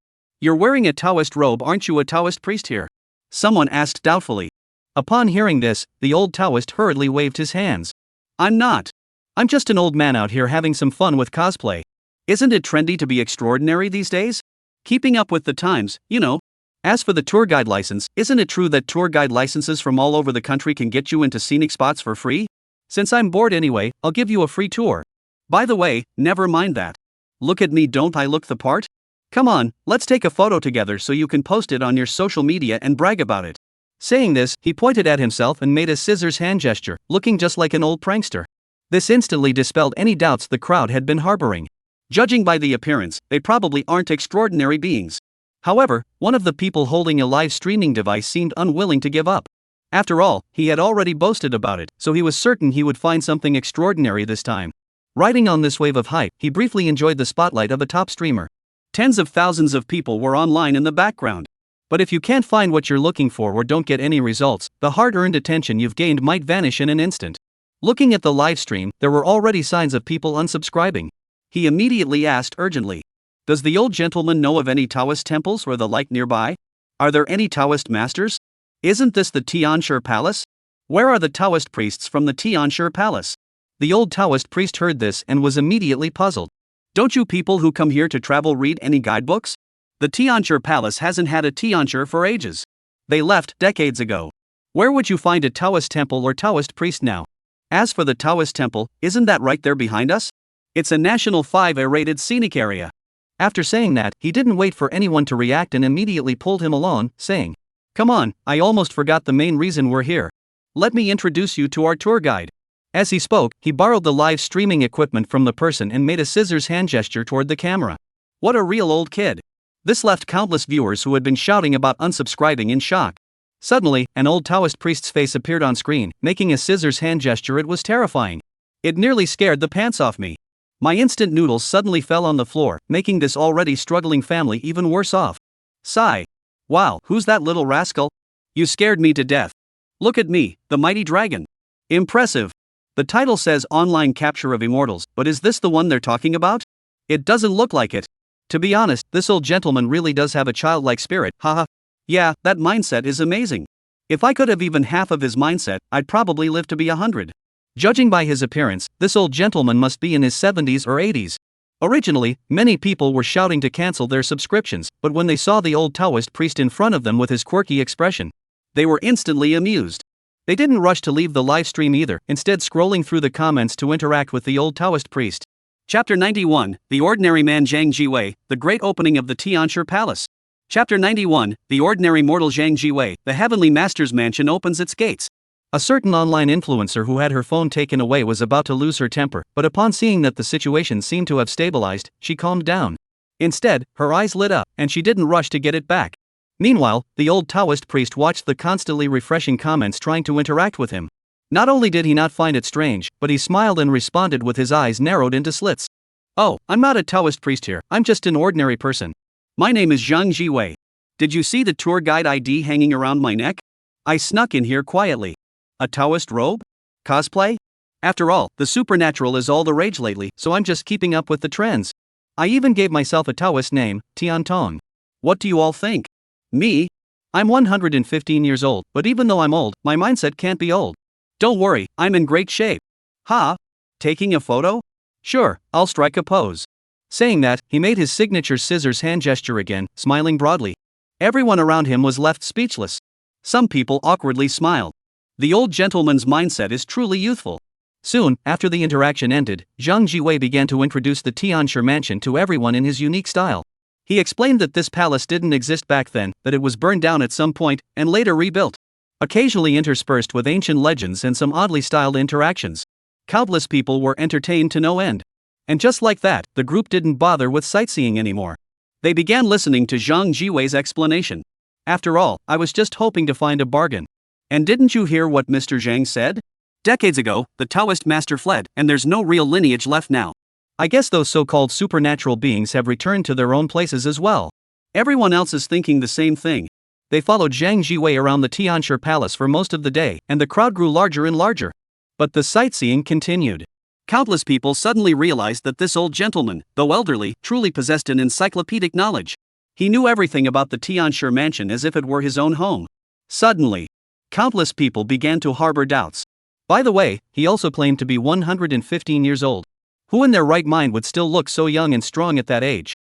You're wearing a Taoist robe, aren't you a Taoist priest here? Someone asked doubtfully. Upon hearing this, the old Taoist hurriedly waved his hands. I'm not. I'm just an old man out here having some fun with cosplay. Isn't it trendy to be extraordinary these days? Keeping up with the times, you know. As for the tour guide license, isn't it true that tour guide licenses from all over the country can get you into scenic spots for free? Since I'm bored anyway, I'll give you a free tour. By the way, never mind that. Look at me, don't I look the part? Come on, let's take a photo together so you can post it on your social media and brag about it. Saying this, he pointed at himself and made a scissors hand gesture, looking just like an old prankster. This instantly dispelled any doubts the crowd had been harboring. Judging by the appearance, they probably aren't extraordinary beings. However, one of the people holding a live streaming device seemed unwilling to give up. After all, he had already boasted about it, so he was certain he would find something extraordinary this time. Riding on this wave of hype, he briefly enjoyed the spotlight of a top streamer. Tens of thousands of people were online in the background. But if you can't find what you're looking for or don't get any results, the hard-earned attention you've gained might vanish in an instant. Looking at the live stream, there were already signs of people unsubscribing. He immediately asked urgently, "Does the old gentleman know of any Taoist temples or the like nearby? Are there any Taoist masters? Isn't this the Tianshi Palace? Where are the Taoist priests from the Tianshi Palace?" The old Taoist priest heard this and was immediately puzzled. "Don't you people who come here to travel read any guidebooks? The Tianshi Palace hasn't had a Tianshi for ages. They left decades ago. Where would you find a Taoist temple or Taoist priest now? As for the Taoist temple, isn't that right there behind us? It's a National 5A rated scenic area." After saying that, he didn't wait for anyone to react and immediately pulled him along, saying, "Come on, I almost forgot the main reason we're here. Let me introduce you to our tour guide." As he spoke, he borrowed the live streaming equipment from the person and made a scissors hand gesture toward the camera. What a real old kid. This left countless viewers who had been shouting about unsubscribing in shock. Suddenly, an old Taoist priest's face appeared on screen, making a scissors hand gesture. It was terrifying. It nearly scared the pants off me. My instant noodles suddenly fell on the floor, making this already struggling family even worse off. Sigh. Wow, who's that little rascal? You scared me to death. Look at me, the mighty dragon. Impressive. The title says Online Capture of Immortals, but is this the one they're talking about? It doesn't look like it. To be honest, this old gentleman really does have a childlike spirit, haha. Yeah, that mindset is amazing. If I could have even half of his mindset, I'd probably live to be 100. Judging by his appearance, this old gentleman must be in his 70s or 80s. Originally, many people were shouting to cancel their subscriptions, but when they saw the old Taoist priest in front of them with his quirky expression, they were instantly amused. They didn't rush to leave the live stream either, instead scrolling through the comments to interact with the old Taoist priest. Chapter 91, The Ordinary Man Zhang Jiwei, The Great Opening of the Tianshi Palace. Chapter 91, The Ordinary Mortal Zhang Jiwei, The Heavenly Master's Mansion opens its gates. A certain online influencer who had her phone taken away was about to lose her temper, but upon seeing that the situation seemed to have stabilized, she calmed down. Instead, her eyes lit up, and she didn't rush to get it back. Meanwhile, the old Taoist priest watched the constantly refreshing comments trying to interact with him. Not only did he not find it strange, but he smiled and responded with his eyes narrowed into slits. "Oh, I'm not a Taoist priest here, I'm just an ordinary person. My name is Zhang Jiwei. Did you see the tour guide ID hanging around my neck? I snuck in here quietly. A Taoist robe? Cosplay? After all, the supernatural is all the rage lately, so I'm just keeping up with the trends. I even gave myself a Taoist name, Tian Tong. What do you all think? Me? I'm 115 years old, but even though I'm old, my mindset can't be old. Don't worry, I'm in great shape. Ha? Taking a photo? Sure, I'll strike a pose." Saying that, he made his signature scissors hand gesture again, smiling broadly. Everyone around him was left speechless. Some people awkwardly smiled. The old gentleman's mindset is truly youthful. Soon, after the interaction ended, Zhang Jiwei began to introduce the Tianshi mansion to everyone in his unique style. He explained that this palace didn't exist back then, that it was burned down at some point, and later rebuilt. Occasionally interspersed with ancient legends and some oddly styled interactions. Countless people were entertained to no end. And just like that, the group didn't bother with sightseeing anymore. They began listening to Zhang Jiwei's explanation. After all, I was just hoping to find a bargain. And didn't you hear what Mr. Zhang said? Decades ago, the Taoist master fled, and there's no real lineage left now. I guess those so-called supernatural beings have returned to their own places as well. Everyone else is thinking the same thing. They followed Zhang Jiwei around the Tianshi Palace for most of the day, and the crowd grew larger and larger. But the sightseeing continued. Countless people suddenly realized that this old gentleman, though elderly, truly possessed an encyclopedic knowledge. He knew everything about the Tianshi mansion as if it were his own home. Suddenly, countless people began to harbor doubts. By the way, he also claimed to be 115 years old. Who in their right mind would still look so young and strong at that age?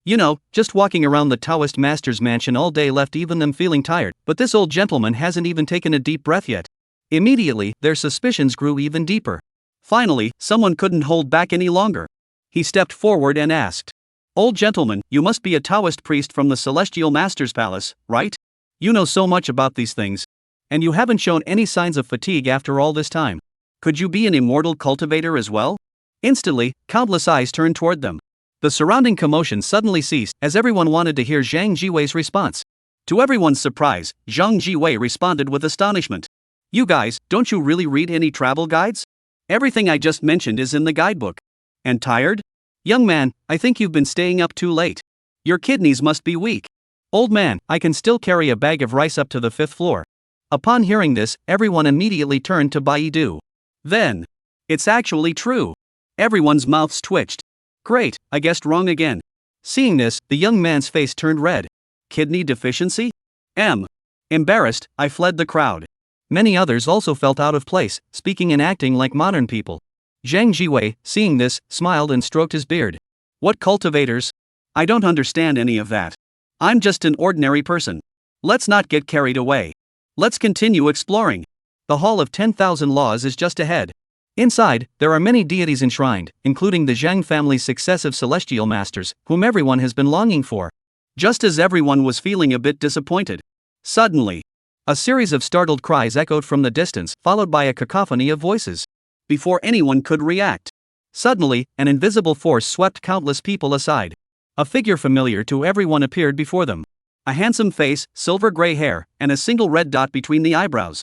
You know, just walking around the Taoist master's mansion all day left even them feeling tired, but this old gentleman hasn't even taken a deep breath yet. Immediately, their suspicions grew even deeper. Finally, someone couldn't hold back any longer. He stepped forward and asked, "Old gentleman, you must be a Taoist priest from the Celestial Master's Palace, right? You know so much about these things. And you haven't shown any signs of fatigue after all this time. Could you be an immortal cultivator as well? Instantly, countless eyes turned toward them. The surrounding commotion suddenly ceased as everyone wanted to hear Zhang Jiwei's response. To everyone's surprise, Zhang Jiwei responded with astonishment. You guys, don't you really read any travel guides? Everything I just mentioned is in the guidebook. And tired? Young man, I think you've been staying up too late. Your kidneys must be weak. Old man, I can still carry a bag of rice up to the 5th floor. Upon hearing this, everyone immediately turned to Baidu. Then, it's actually true. Everyone's mouths twitched. Great, I guessed wrong again. Seeing this, the young man's face turned red. Kidney deficiency? Embarrassed, I fled the crowd. Many others also felt out of place, speaking and acting like modern people. Zhang Jiwei, seeing this, smiled and stroked his beard. What cultivators? I don't understand any of that. I'm just an ordinary person. Let's not get carried away. Let's continue exploring. The Hall of 10,000 Laws is just ahead. Inside, there are many deities enshrined, including the Zhang family's successive celestial masters, whom everyone has been longing for. Just as everyone was feeling a bit disappointed, suddenly, a series of startled cries echoed from the distance, followed by a cacophony of voices. Before anyone could react, suddenly, an invisible force swept countless people aside. A figure familiar to everyone appeared before them. A handsome face, silver gray hair, and a single red dot between the eyebrows.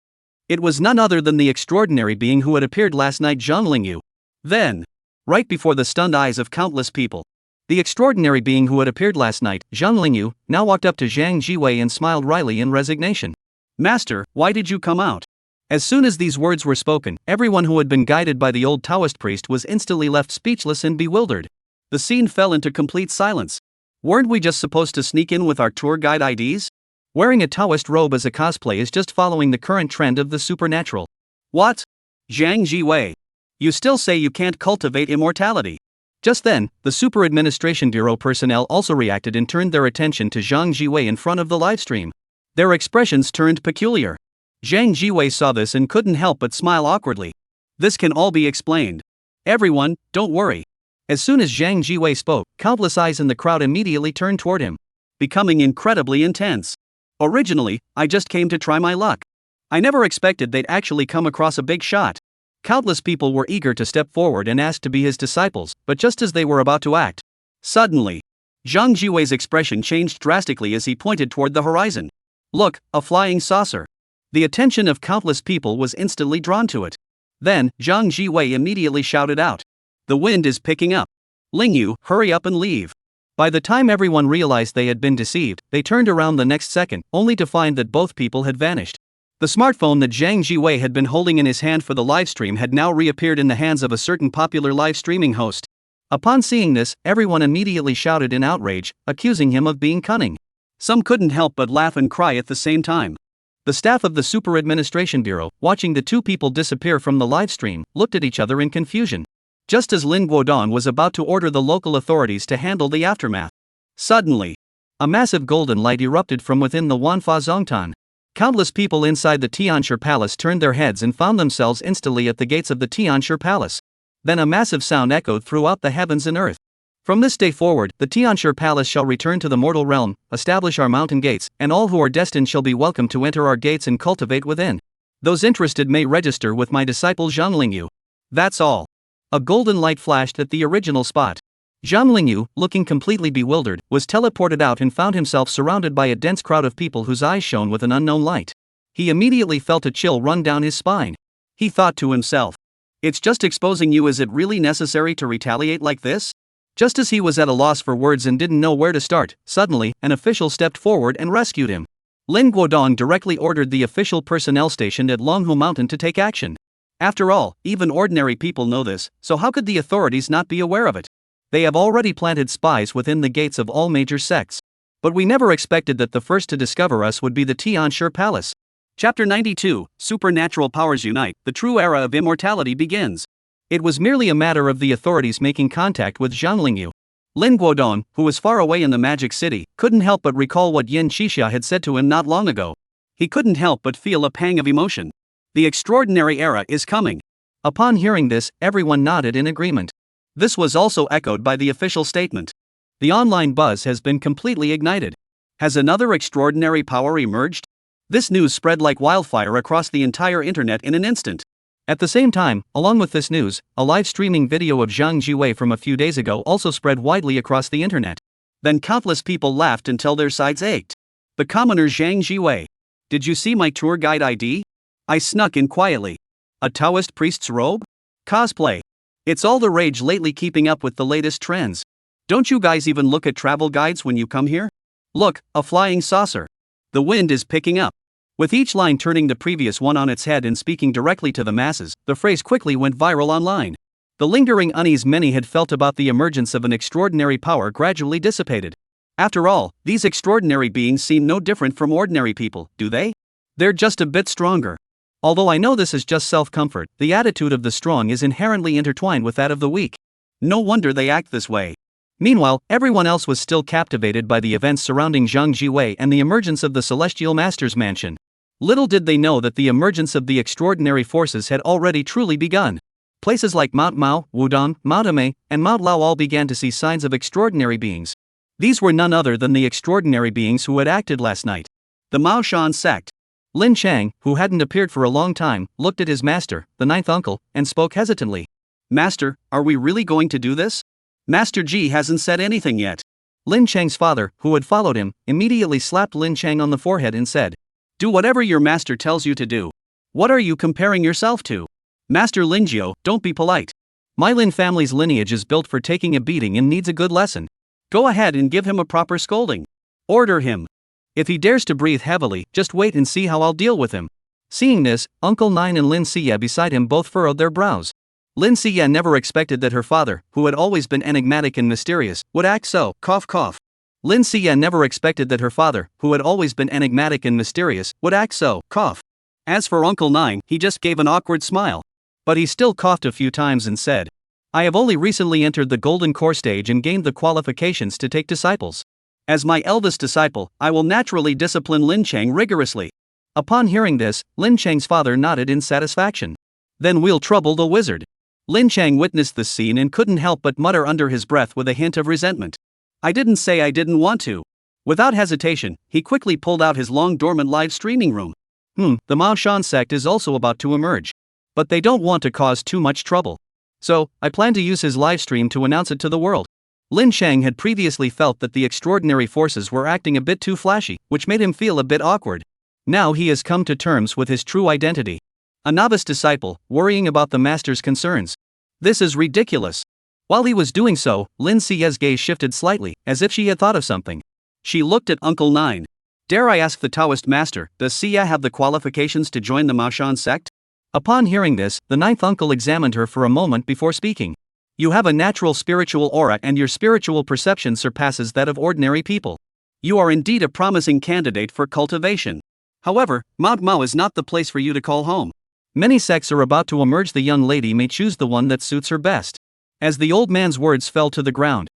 It was none other than the extraordinary being who had appeared last night, Zhang Lingyu. Then, right before the stunned eyes of countless people, the extraordinary being who had appeared last night, Zhang Lingyu, now walked up to Zhang Jiwei and smiled wryly in resignation. Master, why did you come out? As soon as these words were spoken, everyone who had been guided by the old Taoist priest was instantly left speechless and bewildered. The scene fell into complete silence. Weren't we just supposed to sneak in with our tour guide IDs? Wearing a Taoist robe as a cosplay is just following the current trend of the supernatural. What? Zhang Jiwei. You still say you can't cultivate immortality? Just then, the Super Administration Bureau personnel also reacted and turned their attention to Zhang Jiwei in front of the livestream. Their expressions turned peculiar. Zhang Jiwei saw this and couldn't help but smile awkwardly. This can all be explained. Everyone, don't worry. As soon as Zhang Jiwei spoke, countless eyes in the crowd immediately turned toward him, becoming incredibly intense. Originally, I just came to try my luck. I never expected they'd actually come across a big shot. Countless people were eager to step forward and ask to be his disciples, but just as they were about to act, suddenly, Zhang Jiwei's expression changed drastically as he pointed toward the horizon. Look, a flying saucer. The attention of countless people was instantly drawn to it. Then, Zhang Jiwei immediately shouted out. The wind is picking up. Lingyu, hurry up and leave. By the time everyone realized they had been deceived, they turned around the next second, only to find that both people had vanished. The smartphone that Zhang Jiwei had been holding in his hand for the livestream had now reappeared in the hands of a certain popular live streaming host. Upon seeing this, everyone immediately shouted in outrage, accusing him of being cunning. Some couldn't help but laugh and cry at the same time. The staff of the Super Administration Bureau, watching the two people disappear from the livestream, looked at each other in confusion. Just as Lin Guodong was about to order the local authorities to handle the aftermath, suddenly, a massive golden light erupted from within the Wanfa Zongtan. Countless people inside the Tianshi Palace turned their heads and found themselves instantly at the gates of the Tianshi Palace. Then a massive sound echoed throughout the heavens and earth. From this day forward, the Tianshi Palace shall return to the mortal realm, establish our mountain gates, and all who are destined shall be welcome to enter our gates and cultivate within. Those interested may register with my disciple Zhang Lingyu. That's all. A golden light flashed at the original spot. Zhang Lingyu, looking completely bewildered, was teleported out and found himself surrounded by a dense crowd of people whose eyes shone with an unknown light. He immediately felt a chill run down his spine. He thought to himself, it's just exposing you. Is it really necessary to retaliate like this? Just as he was at a loss for words and didn't know where to start, suddenly, an official stepped forward and rescued him. Lin Guodong directly ordered the official personnel stationed at Longhu Mountain to take action. After all, even ordinary people know this, so how could the authorities not be aware of it? They have already planted spies within the gates of all major sects. But we never expected that the first to discover us would be the Tianshi Palace. Chapter 92, Supernatural Powers Unite, the true era of immortality begins. It was merely a matter of the authorities making contact with Zhang Lingyu. Lin Guodong, who was far away in the Magic City, couldn't help but recall what Yin Xixia had said to him not long ago. He couldn't help but feel a pang of emotion. The extraordinary era is coming. Upon hearing this, everyone nodded in agreement. This was also echoed by the official statement. The online buzz has been completely ignited. Has another extraordinary power emerged? This news spread like wildfire across the entire internet in an instant. At the same time, along with this news, a live streaming video of Zhang Jiwei from a few days ago also spread widely across the internet. Then countless people laughed until their sides ached. The commoner Zhang Jiwei. Did you see my tour guide ID? I snuck in quietly. A Daoist priest's robe? Cosplay. It's all the rage lately, keeping up with the latest trends. Don't you guys even look at travel guides when you come here? Look, a flying saucer. The wind is picking up. With each line turning the previous one on its head and speaking directly to the masses, the phrase quickly went viral online. The lingering unease many had felt about the emergence of an extraordinary power gradually dissipated. After all, these extraordinary beings seem no different from ordinary people, do they? They're just a bit stronger. Although I know this is just self-comfort, the attitude of the strong is inherently intertwined with that of the weak. No wonder they act this way. Meanwhile, everyone else was still captivated by the events surrounding Zhang Jiwei and the emergence of the Celestial Master's mansion. Little did they know that the emergence of the extraordinary forces had already truly begun. Places like Mount Mao, Wudong, Mount Ame, and Mount Lao all began to see signs of extraordinary beings. These were none other than the extraordinary beings who had acted last night. The Mao Shan sect. Lin Chang, who hadn't appeared for a long time, looked at his master, the ninth uncle, and spoke hesitantly. Master, are we really going to do this? Master Ji hasn't said anything yet. Lin Chang's father, who had followed him, immediately slapped Lin Chang on the forehead and said, Do whatever your master tells you to do. What are you comparing yourself to? Master Lin Jiao, don't be polite. My Lin family's lineage is built for taking a beating and needs a good lesson. Go ahead and give him a proper scolding. Order him. If he dares to breathe heavily, just wait and see how I'll deal with him. Seeing this, Uncle Nine and Lin Siya beside him both furrowed their brows. Lin Siya never expected that her father, who had always been enigmatic and mysterious, would act so. Cough cough. Lin Siya never expected that her father, who had always been enigmatic and mysterious, would act so. Cough. As for Uncle Nine, he just gave an awkward smile. But he still coughed a few times and said, I have only recently entered the Golden Core stage and gained the qualifications to take disciples. As my eldest disciple, I will naturally discipline Lin Chang rigorously. Upon hearing this, Lin Chang's father nodded in satisfaction. Then we'll trouble the wizard. Lin Chang witnessed this scene and couldn't help but mutter under his breath with a hint of resentment. I didn't say I didn't want to. Without hesitation, he quickly pulled out his long-dormant live streaming room. The Mao Shan sect is also about to emerge. But they don't want to cause too much trouble. So, I plan to use his live stream to announce it to the world. Lin Chang had previously felt that the extraordinary forces were acting a bit too flashy, which made him feel a bit awkward. Now he has come to terms with his true identity. A novice disciple, worrying about the master's concerns. This is ridiculous. While he was doing so, Lin Siya's gaze shifted slightly, as if she had thought of something. She looked at Uncle Nine. Dare I ask the Taoist master, does Siya have the qualifications to join the Mao Shan sect? Upon hearing this, the ninth uncle examined her for a moment before speaking. You have a natural spiritual aura and your spiritual perception surpasses that of ordinary people. You are indeed a promising candidate for cultivation. However, Mount Mao is not the place for you to call home. Many sects are about to emerge. The young lady may choose the one that suits her best. As the old man's words fell to the ground,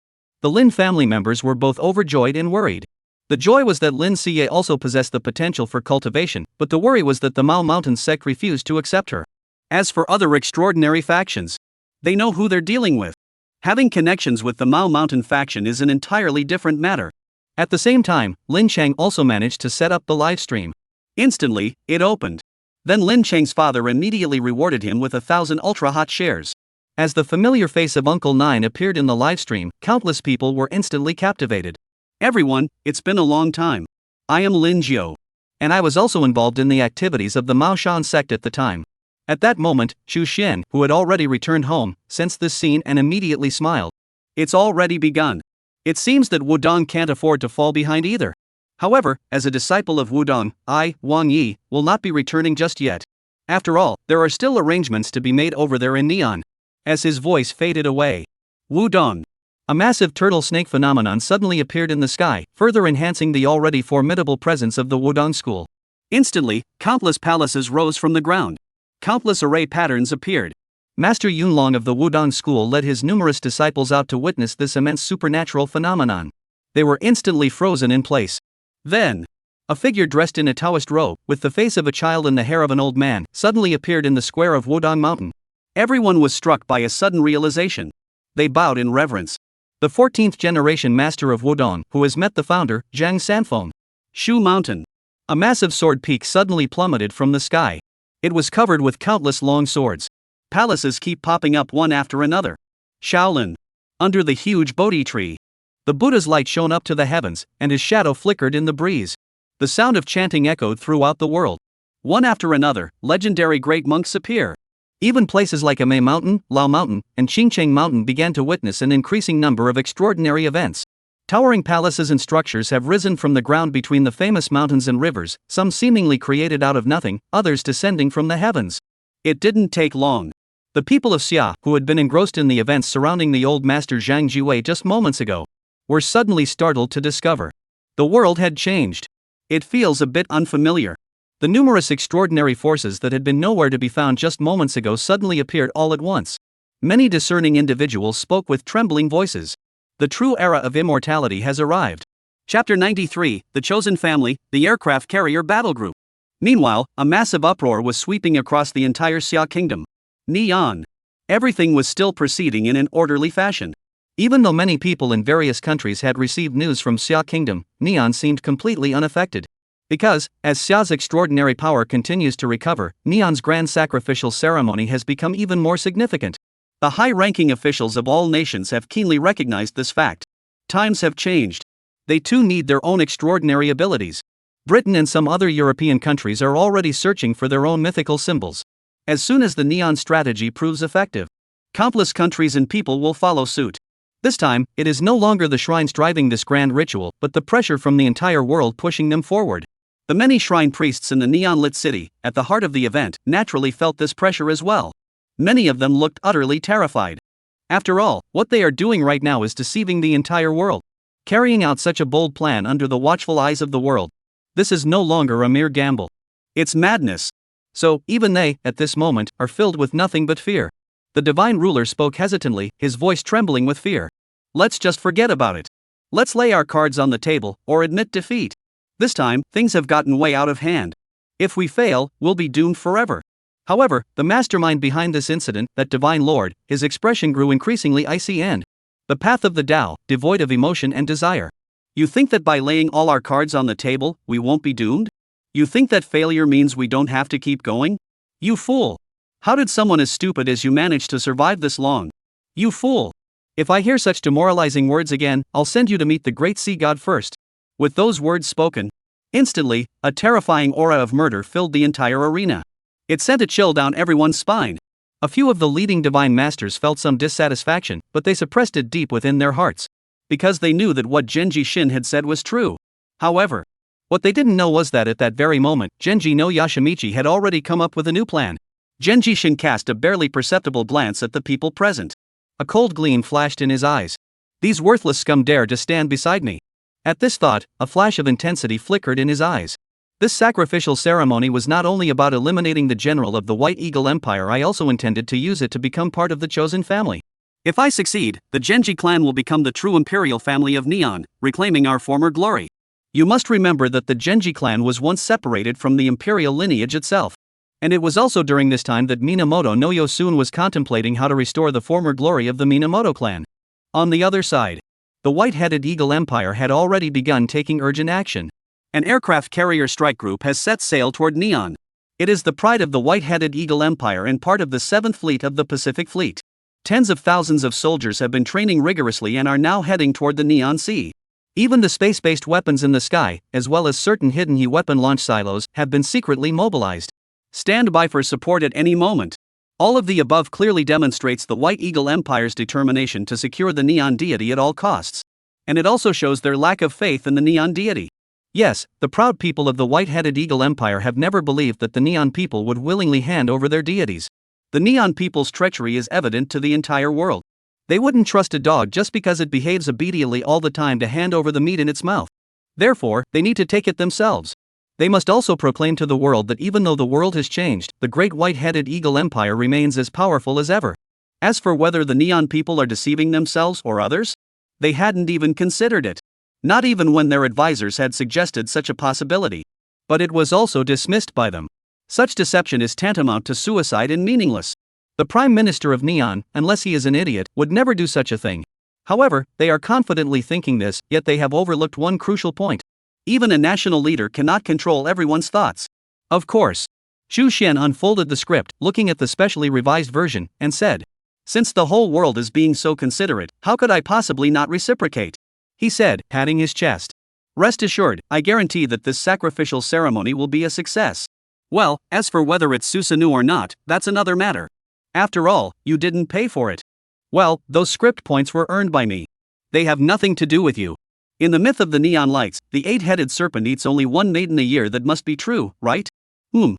the Lin family members were both overjoyed and worried. The joy was that Lin Siye also possessed the potential for cultivation, but the worry was that the Mao Mountain sect refused to accept her. As for other extraordinary factions, they know who they're dealing with. Having connections with the Mao Mountain faction is an entirely different matter. At the same time, Lin Chang also managed to set up the live stream. Instantly, it opened. Then Lin Chang's father immediately rewarded him with 1,000 ultra-hot shares. As the familiar face of Uncle Nine appeared in the live stream, countless people were instantly captivated. Everyone, it's been a long time. I am Lin Jiao. And I was also involved in the activities of the Mao Shan sect at the time. At that moment, Chu Xian, who had already returned home, sensed this scene and immediately smiled. It's already begun. It seems that Wudong can't afford to fall behind either. However, as a disciple of Wudong, I, Wang Yi, will not be returning just yet. After all, there are still arrangements to be made over there in Neon. As his voice faded away, Wudong. A massive turtle snake phenomenon suddenly appeared in the sky, further enhancing the already formidable presence of the Wudong school. Instantly, countless palaces rose from the ground. Countless array patterns appeared. Master Yunlong of the Wudong school led his numerous disciples out to witness this immense supernatural phenomenon. They were instantly frozen in place. Then, a figure dressed in a Taoist robe, with the face of a child and the hair of an old man, suddenly appeared in the square of Wudong Mountain. Everyone was struck by a sudden realization. They bowed in reverence. The 14th generation master of Wudong, who has met the founder, Zhang Sanfeng. Shu Mountain. A massive sword peak suddenly plummeted from the sky. It was covered with countless long swords. Palaces keep popping up one after another. Shaolin. Under the huge Bodhi tree. The Buddha's light shone up to the heavens, and his shadow flickered in the breeze. The sound of chanting echoed throughout the world. One after another, legendary great monks appear. Even places like Amei Mountain, Lao Mountain, and Qingcheng Mountain began to witness an increasing number of extraordinary events. Towering palaces and structures have risen from the ground between the famous mountains and rivers, some seemingly created out of nothing, others descending from the heavens. It didn't take long. The people of Xia, who had been engrossed in the events surrounding the old master Zhang Jiwei just moments ago, were suddenly startled to discover the world had changed. It feels a bit unfamiliar. The numerous extraordinary forces that had been nowhere to be found just moments ago suddenly appeared all at once. Many discerning individuals spoke with trembling voices. The true era of immortality has arrived. Chapter 93, The Chosen Family, the Aircraft Carrier Battle Group. Meanwhile, a massive uproar was sweeping across the entire Xia Kingdom. Neon. Everything was still proceeding in an orderly fashion. Even though many people in various countries had received news from Xia Kingdom, Neon seemed completely unaffected. Because, as Xia's extraordinary power continues to recover, Neon's grand sacrificial ceremony has become even more significant. The high-ranking officials of all nations have keenly recognized this fact. Times have changed. They too need their own extraordinary abilities. Britain and some other European countries are already searching for their own mythical symbols. As soon as the Neon strategy proves effective, countless countries and people will follow suit. This time, it is no longer the shrines driving this grand ritual, but the pressure from the entire world pushing them forward. The many shrine priests in the neon-lit city, at the heart of the event, naturally felt this pressure as well. Many of them looked utterly terrified. After all, what they are doing right now is deceiving the entire world. Carrying out such a bold plan under the watchful eyes of the world. This is no longer a mere gamble. It's madness. So, even they, at this moment, are filled with nothing but fear. The divine ruler spoke hesitantly, his voice trembling with fear. Let's just forget about it. Let's lay our cards on the table, or admit defeat. This time, things have gotten way out of hand. If we fail, we'll be doomed forever. However, the mastermind behind this incident, that divine lord, his expression grew increasingly icy and the path of the Tao, devoid of emotion and desire. You think that by laying all our cards on the table, we won't be doomed? You think that failure means we don't have to keep going? You fool! How did someone as stupid as you manage to survive this long? You fool! If I hear such demoralizing words again, I'll send you to meet the great sea god first. With those words spoken, instantly, a terrifying aura of murder filled the entire arena. It sent a chill down everyone's spine. A few of the leading divine masters felt some dissatisfaction, but they suppressed it deep within their hearts. Because they knew that what Genji Shin had said was true. However, what they didn't know was that at that very moment, Genji no Yashimichi had already come up with a new plan. Genji Shin cast a barely perceptible glance at the people present. A cold gleam flashed in his eyes. These worthless scum dare to stand beside me. At this thought, a flash of intensity flickered in his eyes. This sacrificial ceremony was not only about eliminating the general of the White Eagle Empire, I also intended to use it to become part of the chosen family. If I succeed, the Genji clan will become the true imperial family of Neon, reclaiming our former glory. You must remember that the Genji clan was once separated from the imperial lineage itself. And it was also during this time that Minamoto no Yosun was contemplating how to restore the former glory of the Minamoto clan. On the other side, the White-Headed Eagle Empire had already begun taking urgent action. An aircraft carrier strike group has set sail toward Neon. It is the pride of the White-Headed Eagle Empire and part of the 7th Fleet of the Pacific Fleet. Tens of thousands of soldiers have been training rigorously and are now heading toward the Neon Sea. Even the space-based weapons in the sky, as well as certain hidden heat weapon launch silos, have been secretly mobilized. Stand by for support at any moment. All of the above clearly demonstrates the White Eagle Empire's determination to secure the Neon deity at all costs. And it also shows their lack of faith in the Neon deity. Yes, the proud people of the White-Headed Eagle Empire have never believed that the Neon people would willingly hand over their deities. The Neon people's treachery is evident to the entire world. They wouldn't trust a dog just because it behaves obediently all the time to hand over the meat in its mouth. Therefore, they need to take it themselves. They must also proclaim to the world that even though the world has changed, the great White-Headed Eagle Empire remains as powerful as ever. As for whether the Neon people are deceiving themselves or others, they hadn't even considered it. Not even when their advisors had suggested such a possibility. But it was also dismissed by them. Such deception is tantamount to suicide and meaningless. The Prime Minister of Neon, unless he is an idiot, would never do such a thing. However, they are confidently thinking this, yet they have overlooked one crucial point. Even a national leader cannot control everyone's thoughts. Of course. Chu Xian unfolded the script, looking at the specially revised version, and said, Since the whole world is being so considerate, how could I possibly not reciprocate? He said, patting his chest. Rest assured, I guarantee that this sacrificial ceremony will be a success. Well, as for whether it's Susanoo or not, that's another matter. After all, you didn't pay for it. Well, those script points were earned by me. They have nothing to do with you. In the myth of the neon lights, the 8-headed serpent eats only one maiden a year. That must be true, right?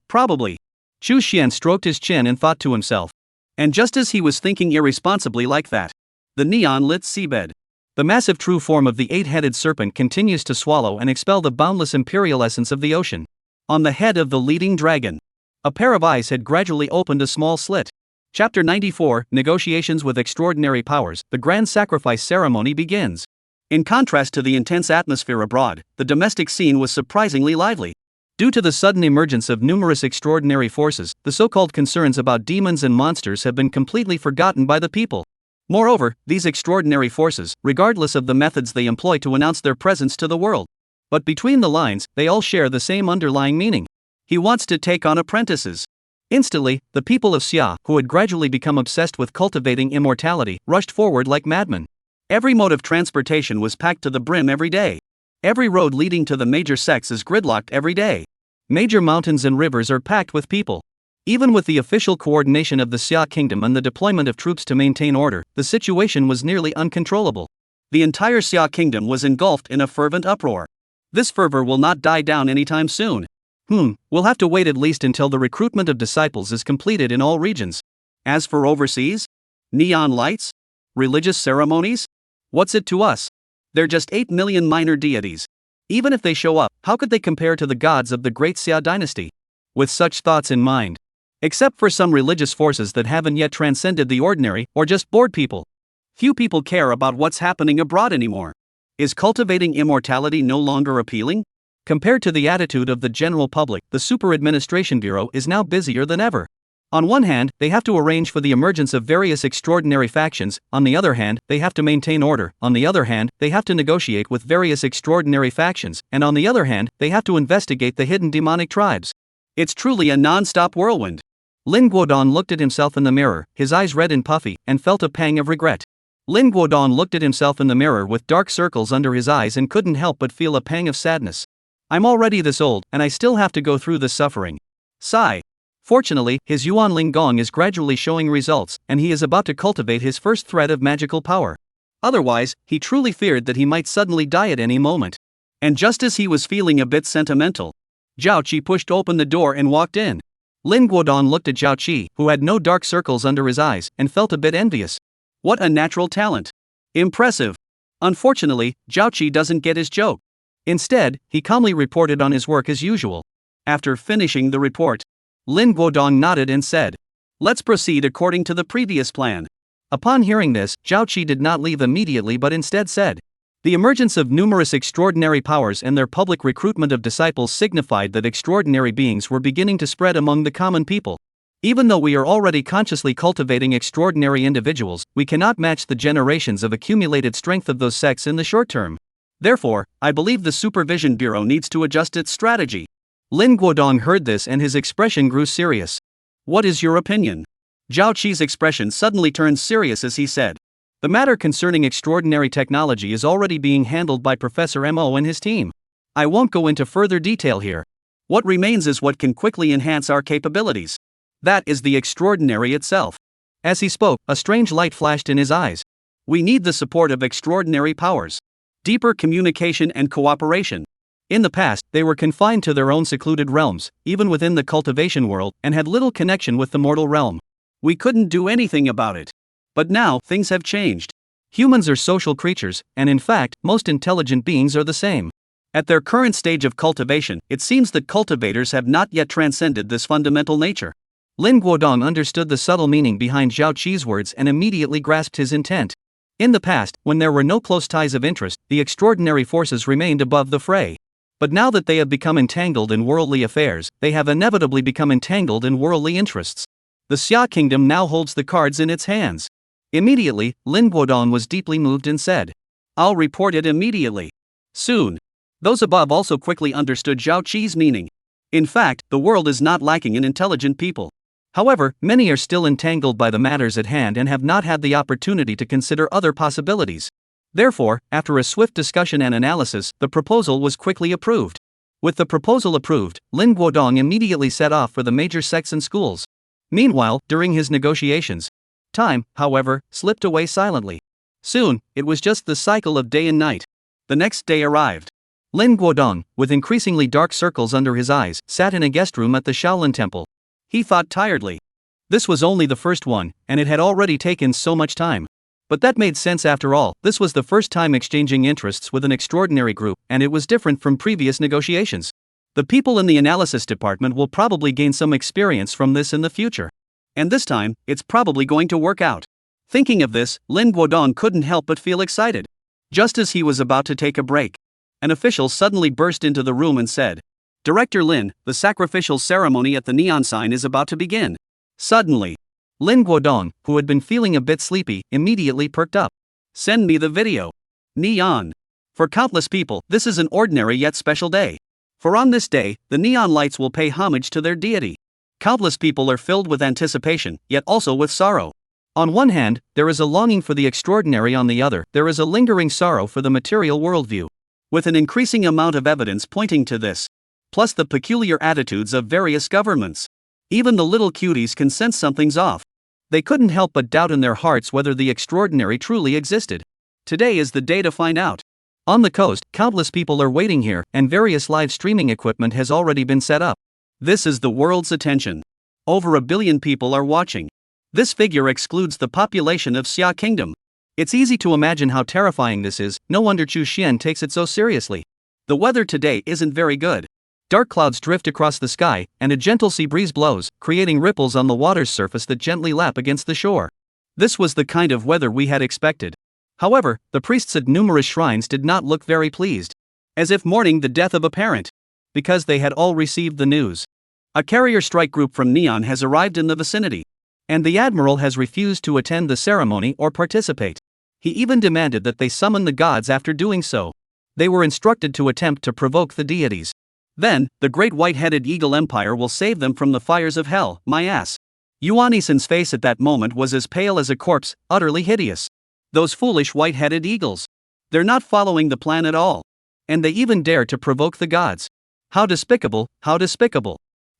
Probably. Chu Xian stroked his chin and thought to himself. And just as he was thinking irresponsibly like that, the neon-lit seabed. The massive true form of the 8-headed serpent continues to swallow and expel the boundless imperial essence of the ocean. On the head of the leading dragon, a pair of eyes had gradually opened a small slit. Chapter 94, Negotiations with Extraordinary Powers. The grand sacrifice ceremony begins. In contrast to the intense atmosphere abroad, the domestic scene was surprisingly lively. Due to the sudden emergence of numerous extraordinary forces, the so-called concerns about demons and monsters have been completely forgotten by the people. Moreover, these extraordinary forces, regardless of the methods they employ to announce their presence to the world. But between the lines, they all share the same underlying meaning. He wants to take on apprentices. Instantly, the people of Xia, who had gradually become obsessed with cultivating immortality, rushed forward like madmen. Every mode of transportation was packed to the brim every day. Every road leading to the major sects is gridlocked every day. Major mountains and rivers are packed with people. Even with the official coordination of the Xia kingdom and the deployment of troops to maintain order, the situation was nearly uncontrollable. The entire Xia kingdom was engulfed in a fervent uproar. This fervor will not die down anytime soon. We'll have to wait at least until the recruitment of disciples is completed in all regions. As for overseas? Neon lights? Religious ceremonies? What's it to us? They're just 8 million minor deities. Even if they show up, how could they compare to the gods of the great Xia dynasty? With such thoughts in mind. Except for some religious forces that haven't yet transcended the ordinary, or just bored people. Few people care about what's happening abroad anymore. Is cultivating immortality no longer appealing? Compared to the attitude of the general public, the Super Administration Bureau is now busier than ever. On one hand, they have to arrange for the emergence of various extraordinary factions, on the other hand, they have to maintain order, on the other hand, they have to negotiate with various extraordinary factions, and on the other hand, they have to investigate the hidden demonic tribes. It's truly a non-stop whirlwind. Lin Guodong looked at himself in the mirror, his eyes red and puffy, and felt a pang of regret. Lin Guodong looked at himself in the mirror with dark circles under his eyes and couldn't help but feel a pang of sadness. I'm already this old, and I still have to go through this suffering. Sigh. Fortunately, his Yuan Ling Gong is gradually showing results, and he is about to cultivate his first thread of magical power. Otherwise, he truly feared that he might suddenly die at any moment. And just as he was feeling a bit sentimental, Zhao Qi pushed open the door and walked in. Lin Guodong looked at Zhao Qi, who had no dark circles under his eyes, and felt a bit envious. What a natural talent. Impressive. Unfortunately, Zhao Qi doesn't get his joke. Instead, he calmly reported on his work as usual. After finishing the report, Lin Guodong nodded and said, Let's proceed according to the previous plan. Upon hearing this, Zhao Qi did not leave immediately but instead said, The emergence of numerous extraordinary powers and their public recruitment of disciples signified that extraordinary beings were beginning to spread among the common people. Even though we are already consciously cultivating extraordinary individuals, we cannot match the generations of accumulated strength of those sects in the short term. Therefore, I believe the Supervision Bureau needs to adjust its strategy. Lin Guodong heard this and his expression grew serious. What is your opinion? Zhao Qi's expression suddenly turned serious as he said. The matter concerning extraordinary technology is already being handled by Professor Mo and his team. I won't go into further detail here. What remains is what can quickly enhance our capabilities. That is the extraordinary itself. As he spoke, a strange light flashed in his eyes. We need the support of extraordinary powers. Deeper communication and cooperation. In the past, they were confined to their own secluded realms, even within the cultivation world, and had little connection with the mortal realm. We couldn't do anything about it. But now, things have changed. Humans are social creatures, and in fact, most intelligent beings are the same. At their current stage of cultivation, it seems that cultivators have not yet transcended this fundamental nature. Lin Guodong understood the subtle meaning behind Zhao Qi's words and immediately grasped his intent. In the past, when there were no close ties of interest, the extraordinary forces remained above the fray. But now that they have become entangled in worldly affairs, they have inevitably become entangled in worldly interests. The Xia kingdom now holds the cards in its hands. Immediately, Lin Guodong was deeply moved and said, I'll report it immediately. Soon. Those above also quickly understood Zhao Qi's meaning. In fact, the world is not lacking in intelligent people. However, many are still entangled by the matters at hand and have not had the opportunity to consider other possibilities. Therefore, after a swift discussion and analysis, the proposal was quickly approved. With the proposal approved, Lin Guodong immediately set off for the major sects and schools. Meanwhile, during his negotiations, time, however, slipped away silently. Soon, it was just the cycle of day and night. The next day arrived. Lin Guodong, with increasingly dark circles under his eyes, sat in a guest room at the Shaolin Temple. He thought tiredly. This was only the first one, and it had already taken so much time. But that made sense after all. This was the first time exchanging interests with an extraordinary group, and it was different from previous negotiations. The people in the analysis department will probably gain some experience from this in the future. And this time, it's probably going to work out. Thinking of this, Lin Guodong couldn't help but feel excited. Just as he was about to take a break, an official suddenly burst into the room and said, "Director Lin, the sacrificial ceremony at the neon sign is about to begin." Suddenly, Lin Guodong, who had been feeling a bit sleepy, immediately perked up. "Send me the video." Neon. For countless people, this is an ordinary yet special day. For on this day, the neon lights will pay homage to their deity. Countless people are filled with anticipation, yet also with sorrow. On one hand, there is a longing for the extraordinary, on the other, there is a lingering sorrow for the material worldview. With an increasing amount of evidence pointing to this, plus the peculiar attitudes of various governments, even the little cuties can sense something's off. They couldn't help but doubt in their hearts whether the extraordinary truly existed. Today is the day to find out. On the coast, countless people are waiting here, and various live streaming equipment has already been set up. This is the world's attention. Over 1 billion people are watching. This figure excludes the population of Xia Kingdom. It's easy to imagine how terrifying this is. No wonder Chu Xian takes it so seriously. The weather today isn't very good. Dark clouds drift across the sky, and a gentle sea breeze blows, creating ripples on the water's surface that gently lap against the shore. This was the kind of weather we had expected. However, the priests at numerous shrines did not look very pleased, as if mourning the death of a parent, because they had all received the news. A carrier strike group from Neon has arrived in the vicinity, and the admiral has refused to attend the ceremony or participate. He even demanded that they summon the gods after doing so. They were instructed to attempt to provoke the deities. Then, the great white-headed eagle empire will save them from the fires of hell, my ass. Yuan Yisan's face at that moment was as pale as a corpse, utterly hideous. Those foolish white-headed eagles. They're not following the plan at all. And they even dare to provoke the gods. How despicable, how despicable.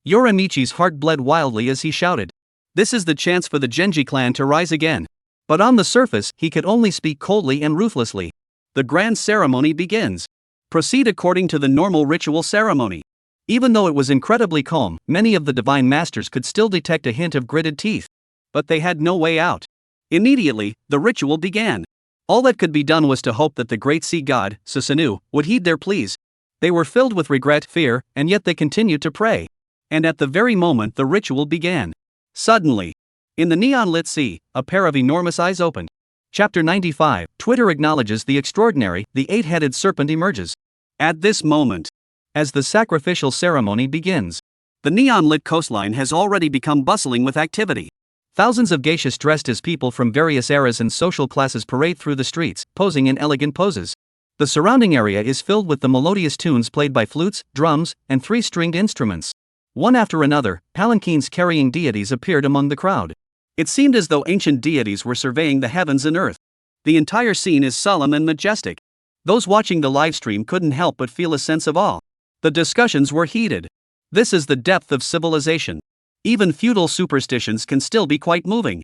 Yorimichi's heart bled wildly as he shouted. This is the chance for the Genji clan to rise again. But on the surface, he could only speak coldly and ruthlessly. The grand ceremony begins. Proceed according to the normal ritual ceremony. Even though it was incredibly calm, many of the divine masters could still detect a hint of gritted teeth. But they had no way out. Immediately, the ritual began. All that could be done was to hope that the great sea god, Susanoo, would heed their pleas. They were filled with regret, fear, and yet they continued to pray. And at the very moment the ritual began, suddenly, in the neon-lit sea, a pair of enormous eyes opened. Chapter 95, Twitter acknowledges the extraordinary, the 8-headed serpent emerges. At this moment, as the sacrificial ceremony begins, the neon-lit coastline has already become bustling with activity. Thousands of geishas dressed as people from various eras and social classes parade through the streets, posing in elegant poses. The surrounding area is filled with the melodious tunes played by flutes, drums, and 3-stringed instruments. One after another, palanquins carrying deities appeared among the crowd. It seemed as though ancient deities were surveying the heavens and earth. The entire scene is solemn and majestic. Those watching the livestream couldn't help but feel a sense of awe. The discussions were heated. This is the depth of civilization. Even feudal superstitions can still be quite moving.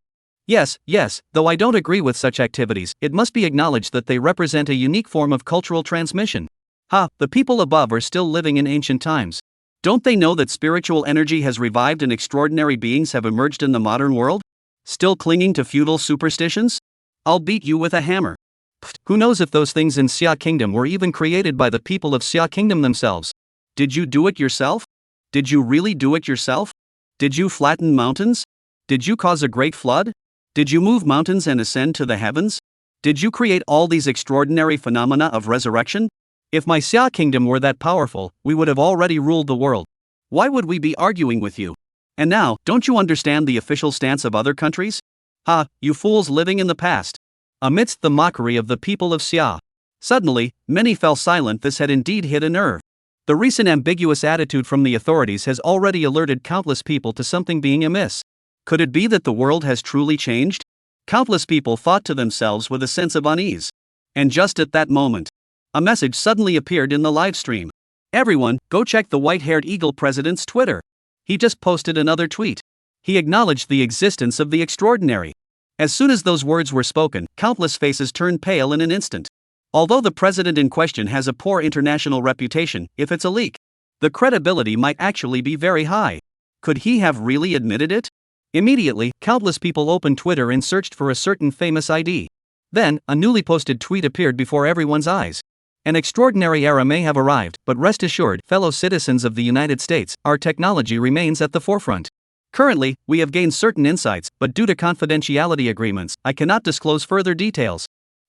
Yes, though I don't agree with such activities, it must be acknowledged that they represent a unique form of cultural transmission. The people above are still living in ancient times. Don't they know that spiritual energy has revived and extraordinary beings have emerged in the modern world? Still clinging to feudal superstitions? I'll beat you with a hammer. Who knows if those things in Xia Kingdom were even created by the people of Xia Kingdom themselves? Did you do it yourself? Did you really do it yourself? Did you flatten mountains? Did you cause a great flood? Did you move mountains and ascend to the heavens? Did you create all these extraordinary phenomena of resurrection? If my Xia Kingdom were that powerful, we would have already ruled the world. Why would we be arguing with you? And now, don't you understand the official stance of other countries? You fools living in the past. Amidst the mockery of the people of Xia, Suddenly, many fell silent. This had indeed hit a nerve. The recent ambiguous attitude from the authorities has already alerted countless people to something being amiss. Could it be that the world has truly changed? Countless people thought to themselves with a sense of unease. And just at that moment, a message suddenly appeared in the live stream. Everyone, go check the white-haired eagle president's Twitter. He just posted another tweet. He acknowledged the existence of the extraordinary. As soon as those words were spoken, countless faces turned pale in an instant. Although the president in question has a poor international reputation, if it's a leak, the credibility might actually be very high. Could he have really admitted it? Immediately, countless people opened Twitter and searched for a certain famous ID. Then, a newly posted tweet appeared before everyone's eyes. An extraordinary era may have arrived, but rest assured, fellow citizens of the United States, our technology remains at the forefront. Currently, we have gained certain insights, but due to confidentiality agreements, I cannot disclose further details.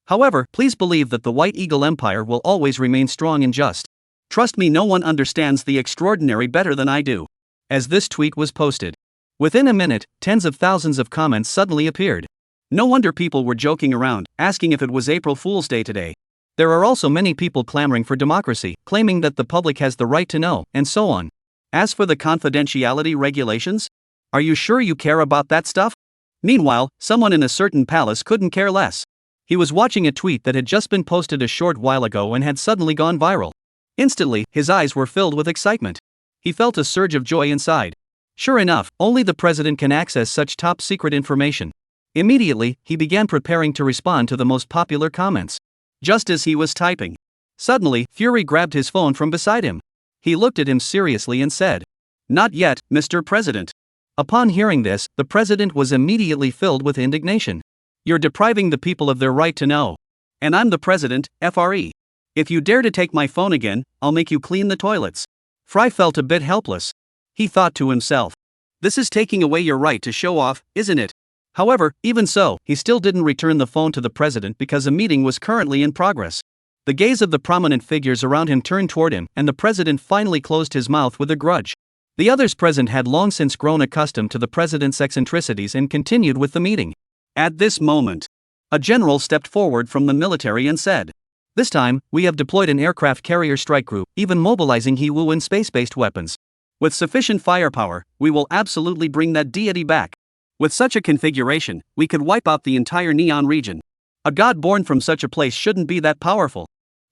However, please believe that the White Eagle Empire will always remain strong and just. Trust me, no one understands the extraordinary better than I do. As this tweet was posted, within a minute, tens of thousands of comments suddenly appeared. No wonder people were joking around, asking if it was April Fool's Day today. There are also many people clamoring for democracy, claiming that the public has the right to know, and so on. As for the confidentiality regulations, are you sure you care about that stuff? Meanwhile, someone in a certain palace couldn't care less. He was watching a tweet that had just been posted a short while ago and had suddenly gone viral. Instantly, his eyes were filled with excitement. He felt a surge of joy inside. Sure enough, only the president can access such top-secret information. Immediately, he began preparing to respond to the most popular comments. Just as he was typing, suddenly, fury grabbed his phone from beside him. He looked at him seriously and said, "Not yet, Mr. President." Upon hearing this, the president was immediately filled with indignation. "You're depriving the people of their right to know. And I'm the president, FRE. If you dare to take my phone again, I'll make you clean the toilets." Fry felt a bit helpless. He thought to himself, "This is taking away your right to show off, isn't it?" However, even so, he still didn't return the phone to the president because a meeting was currently in progress. The gaze of the prominent figures around him turned toward him, and the president finally closed his mouth with a grudge. The others present had long since grown accustomed to the president's eccentricities and continued with the meeting. At this moment, a general stepped forward from the military and said, "This time, we have deployed an aircraft carrier strike group, even mobilizing He-Woo space-based weapons. With sufficient firepower, we will absolutely bring that deity back. With such a configuration, we could wipe out the entire Neon region. A god born from such a place shouldn't be that powerful."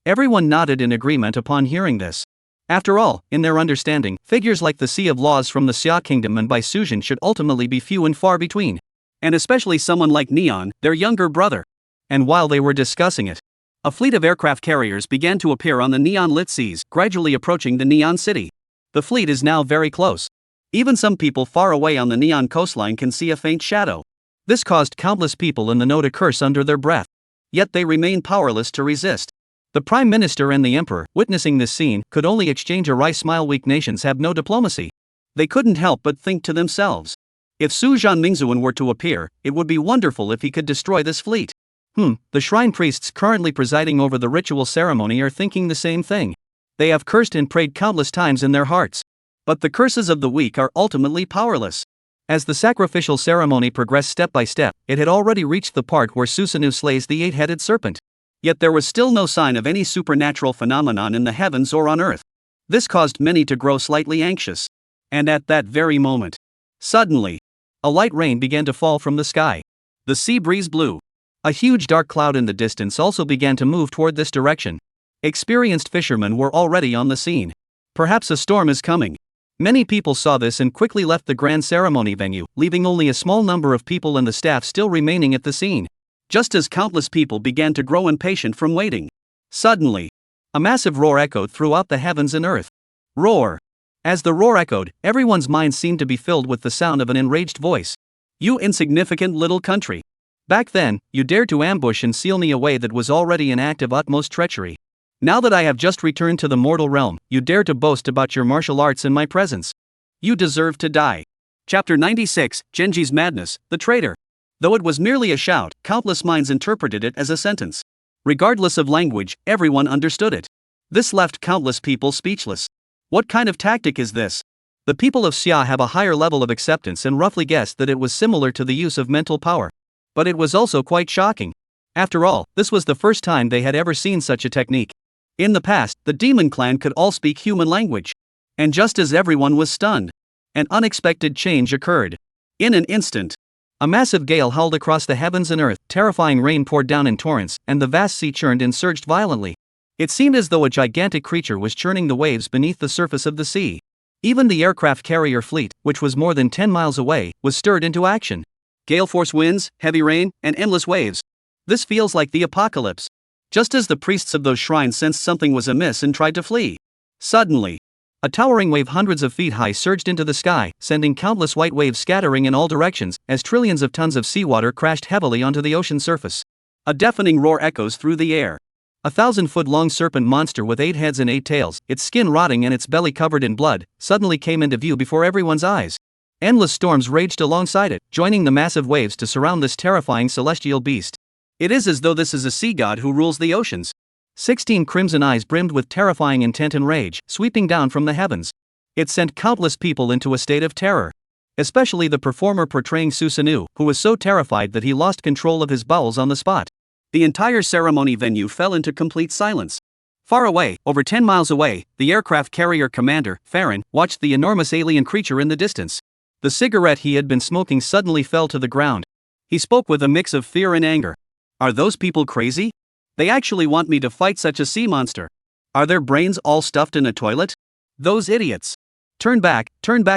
Everyone nodded in agreement upon hearing this. After all, in their understanding, figures like the Sea of Laws from the Xia Kingdom and Bai Suzhen should ultimately be few and far between. And especially someone like Neon, their younger brother. And while they were discussing it, a fleet of aircraft carriers began to appear on the neon-lit seas, gradually approaching the Neon City. The fleet is now very close. Even some people far away on the Neon coastline can see a faint shadow. This caused countless people in the know to curse under their breath. Yet they remain powerless to resist. The Prime Minister and the Emperor, witnessing this scene, could only exchange a wry smile. Weak nations have no diplomacy. They couldn't help but think to themselves, if Su Zhanmingzuan were to appear, it would be wonderful if he could destroy this fleet. The shrine priests currently presiding over the ritual ceremony are thinking the same thing. They have cursed and prayed countless times in their hearts. But the curses of the weak are ultimately powerless. As the sacrificial ceremony progressed step by step, it had already reached the part where Susanoo slays the eight-headed serpent. Yet there was still no sign of any supernatural phenomenon in the heavens or on earth. This caused many to grow slightly anxious. And at that very moment, suddenly, a light rain began to fall from the sky. The sea breeze blew. A huge dark cloud in the distance also began to move toward this direction. Experienced fishermen were already on the scene. Perhaps a storm is coming. Many people saw this and quickly left the grand ceremony venue, leaving only a small number of people and the staff still remaining at the scene. Just as countless people began to grow impatient from waiting, suddenly, a massive roar echoed throughout the heavens and earth. Roar! As the roar echoed, everyone's mind seemed to be filled with the sound of an enraged voice. "You insignificant little country! Back then, you dared to ambush and seal me away that was already an act of utmost treachery. Now that I have just returned to the mortal realm, you dare to boast about your martial arts in my presence. You deserve to die." Chapter 96, Genji's Madness, the Traitor. Though it was merely a shout, countless minds interpreted it as a sentence. Regardless of language, everyone understood it. This left countless people speechless. What kind of tactic is this? The people of Xia have a higher level of acceptance and roughly guessed that it was similar to the use of mental power. But it was also quite shocking. After all, this was the first time they had ever seen such a technique. In the past, the demon clan could all speak human language. And just as everyone was stunned, an unexpected change occurred. In an instant, a massive gale howled across the heavens and earth, terrifying rain poured down in torrents, and the vast sea churned and surged violently. It seemed as though a gigantic creature was churning the waves beneath the surface of the sea. Even the aircraft carrier fleet, which was more than 10 miles away, was stirred into action. Gale force winds, heavy rain, and endless waves. This feels like the apocalypse. Just as the priests of those shrines sensed something was amiss and tried to flee. Suddenly, a towering wave hundreds of feet high surged into the sky, sending countless white waves scattering in all directions, as trillions of tons of seawater crashed heavily onto the ocean surface. A deafening roar echoes through the air. A 1,000-foot-long serpent monster with 8 heads and 8 tails, its skin rotting and its belly covered in blood, suddenly came into view before everyone's eyes. Endless storms raged alongside it, joining the massive waves to surround this terrifying celestial beast. It is as though this is a sea god who rules the oceans. 16 crimson eyes brimmed with terrifying intent and rage, sweeping down from the heavens. It sent countless people into a state of terror. Especially the performer portraying Susanoo, who was so terrified that he lost control of his bowels on the spot. The entire ceremony venue fell into complete silence. Far away, over 10 miles away, the aircraft carrier commander, Farron, watched the enormous alien creature in the distance. The cigarette he had been smoking suddenly fell to the ground. He spoke with a mix of fear and anger. Are those people crazy? They actually want me to fight such a sea monster. Are their brains all stuffed in a toilet? Those idiots. Turn back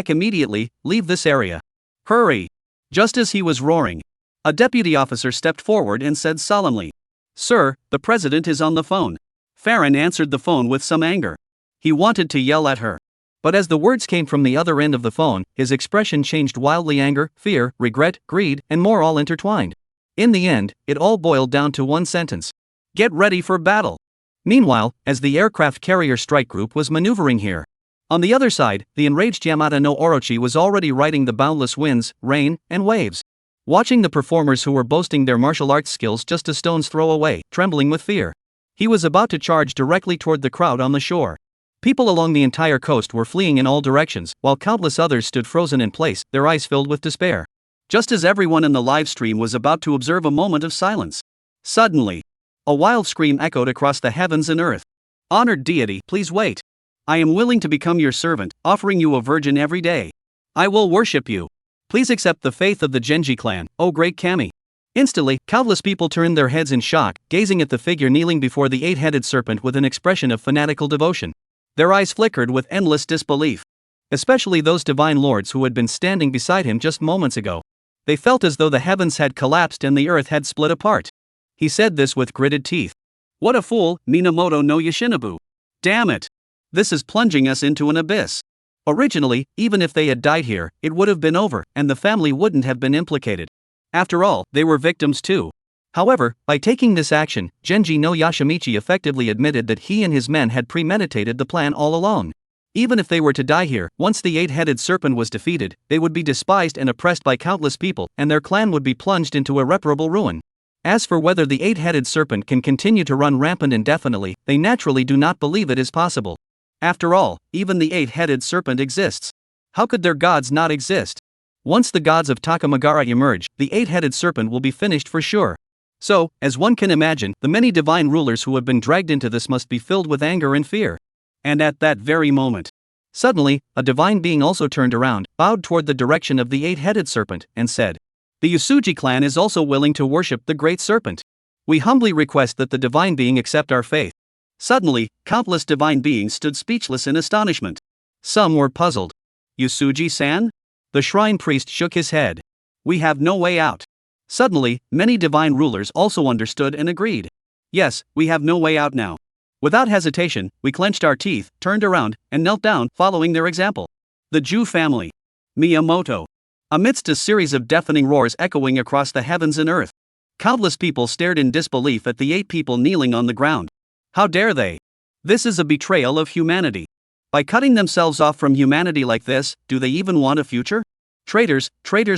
immediately, leave this area. Hurry. Just as he was roaring, a deputy officer stepped forward and said solemnly, Sir, the president is on the phone. Farron answered the phone with some anger. He wanted to yell at her. But as the words came from the other end of the phone, his expression changed wildly: anger, fear, regret, greed, and more all intertwined. In the end, it all boiled down to one sentence. Get ready for battle. Meanwhile, as the aircraft carrier strike group was maneuvering here, on the other side, the enraged Yamada no Orochi was already riding the boundless winds, rain, and waves. Watching the performers who were boasting their martial arts skills just a stone's throw away, trembling with fear. He was about to charge directly toward the crowd on the shore. People along the entire coast were fleeing in all directions, while countless others stood frozen in place, their eyes filled with despair. Just as everyone in the live stream was about to observe a moment of silence, suddenly, a wild scream echoed across the heavens and earth. Honored deity, please wait. I am willing to become your servant, offering you a virgin every day. I will worship you. Please accept the faith of the Genji clan, O great kami. Instantly, countless people turned their heads in shock, gazing at the figure kneeling before the 8-headed serpent with an expression of fanatical devotion. Their eyes flickered with endless disbelief. Especially those divine lords who had been standing beside him just moments ago. They felt as though the heavens had collapsed and the earth had split apart. He said this with gritted teeth. What a fool, Minamoto no Yoshinobu. Damn it. This is plunging us into an abyss. Originally, even if they had died here, it would have been over, and the family wouldn't have been implicated. After all, they were victims too. However, by taking this action, Genji no Yashimichi effectively admitted that he and his men had premeditated the plan all along. Even if they were to die here, once the 8-headed serpent was defeated, they would be despised and oppressed by countless people, and their clan would be plunged into irreparable ruin. As for whether the 8-headed serpent can continue to run rampant indefinitely, they naturally do not believe it is possible. After all, even the 8-headed serpent exists. How could their gods not exist? Once the gods of Takamagara emerge, the 8-headed serpent will be finished for sure. So, as one can imagine, the many divine rulers who have been dragged into this must be filled with anger and fear. And at that very moment, suddenly, a divine being also turned around, bowed toward the direction of the 8-headed serpent, and said, The Yusuji clan is also willing to worship the great serpent. We humbly request that the divine being accept our faith. Suddenly, countless divine beings stood speechless in astonishment. Some were puzzled. Yusuji-san? The shrine priest shook his head. We have no way out. Suddenly, many divine rulers also understood and agreed. Yes, we have no way out now. Without hesitation, we clenched our teeth, turned around, and knelt down, following their example. The Ju family. Miyamoto. Amidst a series of deafening roars echoing across the heavens and earth, countless people stared in disbelief at the 8 people kneeling on the ground. How dare they? This is a betrayal of humanity. By cutting themselves off from humanity like this, do they even want a future? Traitors,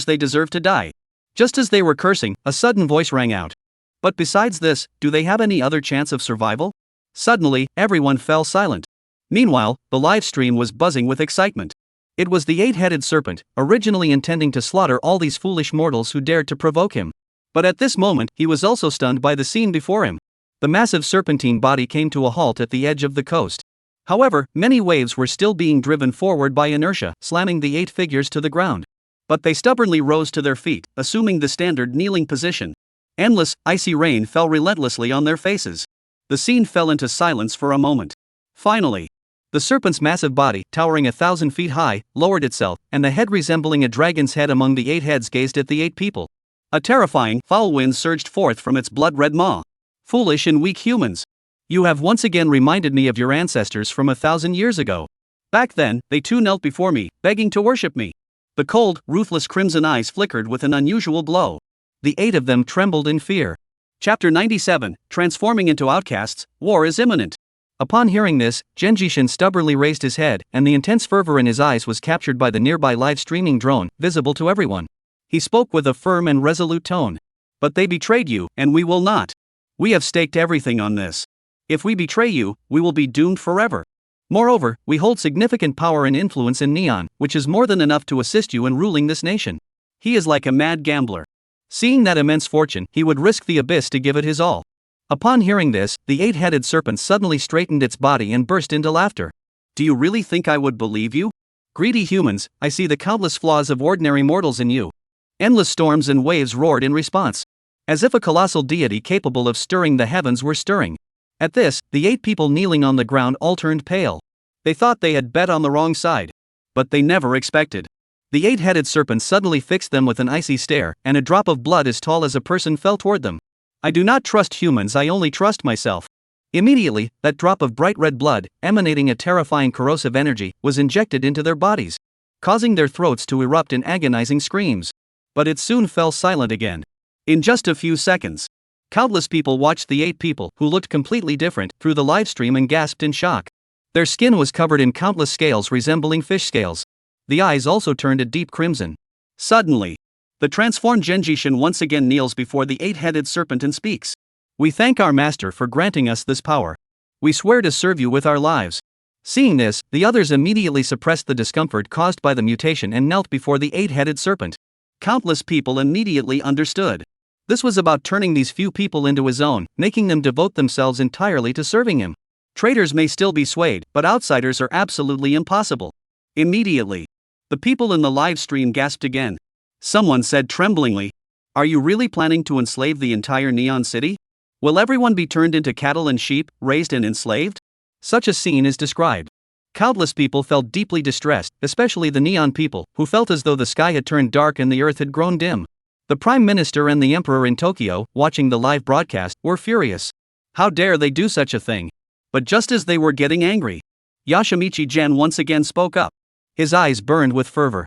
they deserve to die. Just as they were cursing, a sudden voice rang out. But besides this, do they have any other chance of survival? Suddenly, everyone fell silent. Meanwhile, the live stream was buzzing with excitement. It was the 8-headed serpent, originally intending to slaughter all these foolish mortals who dared to provoke him. But at this moment, he was also stunned by the scene before him. The massive serpentine body came to a halt at the edge of the coast. However, many waves were still being driven forward by inertia, slamming the 8 figures to the ground. But they stubbornly rose to their feet, assuming the standard kneeling position. Endless, icy rain fell relentlessly on their faces. The scene fell into silence for a moment. Finally, the serpent's massive body, towering 1,000 feet high, lowered itself, and the head resembling a dragon's head among the 8 heads gazed at the 8 people. A terrifying, foul wind surged forth from its blood-red maw. Foolish and weak humans. You have once again reminded me of your ancestors from 1,000 years ago. Back then, they too knelt before me, begging to worship me. The cold, ruthless crimson eyes flickered with an unusual glow. The 8 of them trembled in fear. Chapter 97, Transforming into Outcasts, War is Imminent. Upon hearing this, Genjishin stubbornly raised his head, and the intense fervor in his eyes was captured by the nearby live-streaming drone, visible to everyone. He spoke with a firm and resolute tone. But they betrayed you, and we will not. We have staked everything on this. If we betray you, we will be doomed forever. Moreover, we hold significant power and influence in Neon, which is more than enough to assist you in ruling this nation. He is like a mad gambler. Seeing that immense fortune, he would risk the abyss to give it his all. Upon hearing this, the 8-headed serpent suddenly straightened its body and burst into laughter. Do you really think I would believe you? Greedy humans, I see the countless flaws of ordinary mortals in you. Endless storms and waves roared in response. As if a colossal deity capable of stirring the heavens were stirring. At this, the 8 people kneeling on the ground all turned pale. They thought they had bet on the wrong side. But they never expected. The 8-headed serpent suddenly fixed them with an icy stare, and a drop of blood as tall as a person fell toward them. I do not trust humans, I only trust myself. Immediately, that drop of bright red blood, emanating a terrifying corrosive energy, was injected into their bodies, causing their throats to erupt in agonizing screams. But it soon fell silent again. In just a few seconds, countless people watched the 8 people, who looked completely different, through the livestream and gasped in shock. Their skin was covered in countless scales resembling fish scales. The eyes also turned a deep crimson. Suddenly, the transformed Genjishin once again kneels before the 8-headed serpent and speaks. We thank our master for granting us this power. We swear to serve you with our lives. Seeing this, the others immediately suppressed the discomfort caused by the mutation and knelt before the 8-headed serpent. Countless people immediately understood. This was about turning these few people into his own, making them devote themselves entirely to serving him. Traitors may still be swayed, but outsiders are absolutely impossible. Immediately, the people in the live stream gasped again. Someone said tremblingly, "Are you really planning to enslave the entire Neon City? Will everyone be turned into cattle and sheep, raised and enslaved?" Such a scene is described. Countless people felt deeply distressed, especially the Neon people, who felt as though the sky had turned dark and the earth had grown dim. The Prime Minister and the Emperor in Tokyo, watching the live broadcast, were furious. How dare they do such a thing? But just as they were getting angry, Yashimichi Gen once again spoke up. His eyes burned with fervor.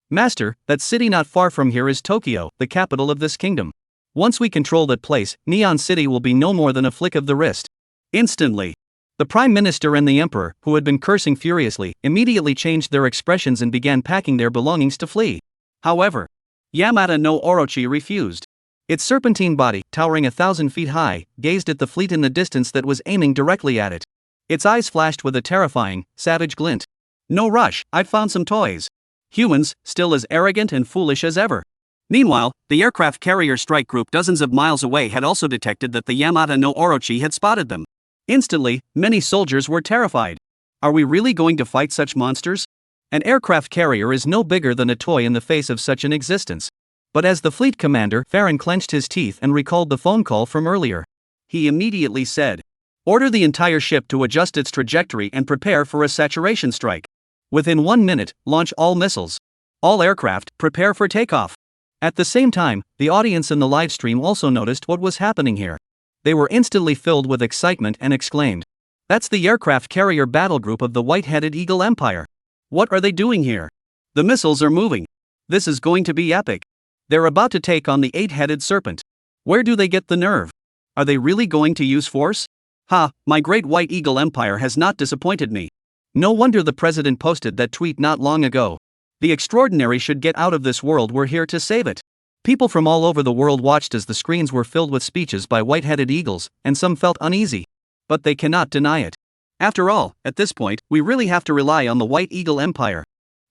Master, that city not far from here is Tokyo, the capital of this kingdom. Once we control that place, Neon City will be no more than a flick of the wrist. Instantly, the Prime Minister and the Emperor, who had been cursing furiously, immediately changed their expressions and began packing their belongings to flee. However, Yamata no Orochi refused. Its serpentine body, towering 1,000 feet high, gazed at the fleet in the distance that was aiming directly at it. Its eyes flashed with a terrifying, savage glint. No rush, I've found some toys. Humans, still as arrogant and foolish as ever. Meanwhile, the aircraft carrier strike group dozens of miles away had also detected that the Yamata no Orochi had spotted them. Instantly, many soldiers were terrified. Are we really going to fight such monsters? An aircraft carrier is no bigger than a toy in the face of such an existence. But as the fleet commander, Farron clenched his teeth and recalled the phone call from earlier. He immediately said, "Order the entire ship to adjust its trajectory and prepare for a saturation strike. Within 1 minute, launch all missiles. All aircraft, prepare for takeoff." At the same time, the audience in the live stream also noticed what was happening here. They were instantly filled with excitement and exclaimed, "That's the aircraft carrier battle group of the White-Headed Eagle Empire. What are they doing here? The missiles are moving. This is going to be epic. They're about to take on the 8-headed serpent. Where do they get the nerve? Are they really going to use force? Ha, my great White Eagle Empire has not disappointed me." No wonder the president posted that tweet not long ago. The extraordinary should get out of this world, we're here to save it. People from all over the world watched as the screens were filled with speeches by white-headed eagles, and some felt uneasy. But they cannot deny it. After all, at this point, we really have to rely on the White Eagle Empire.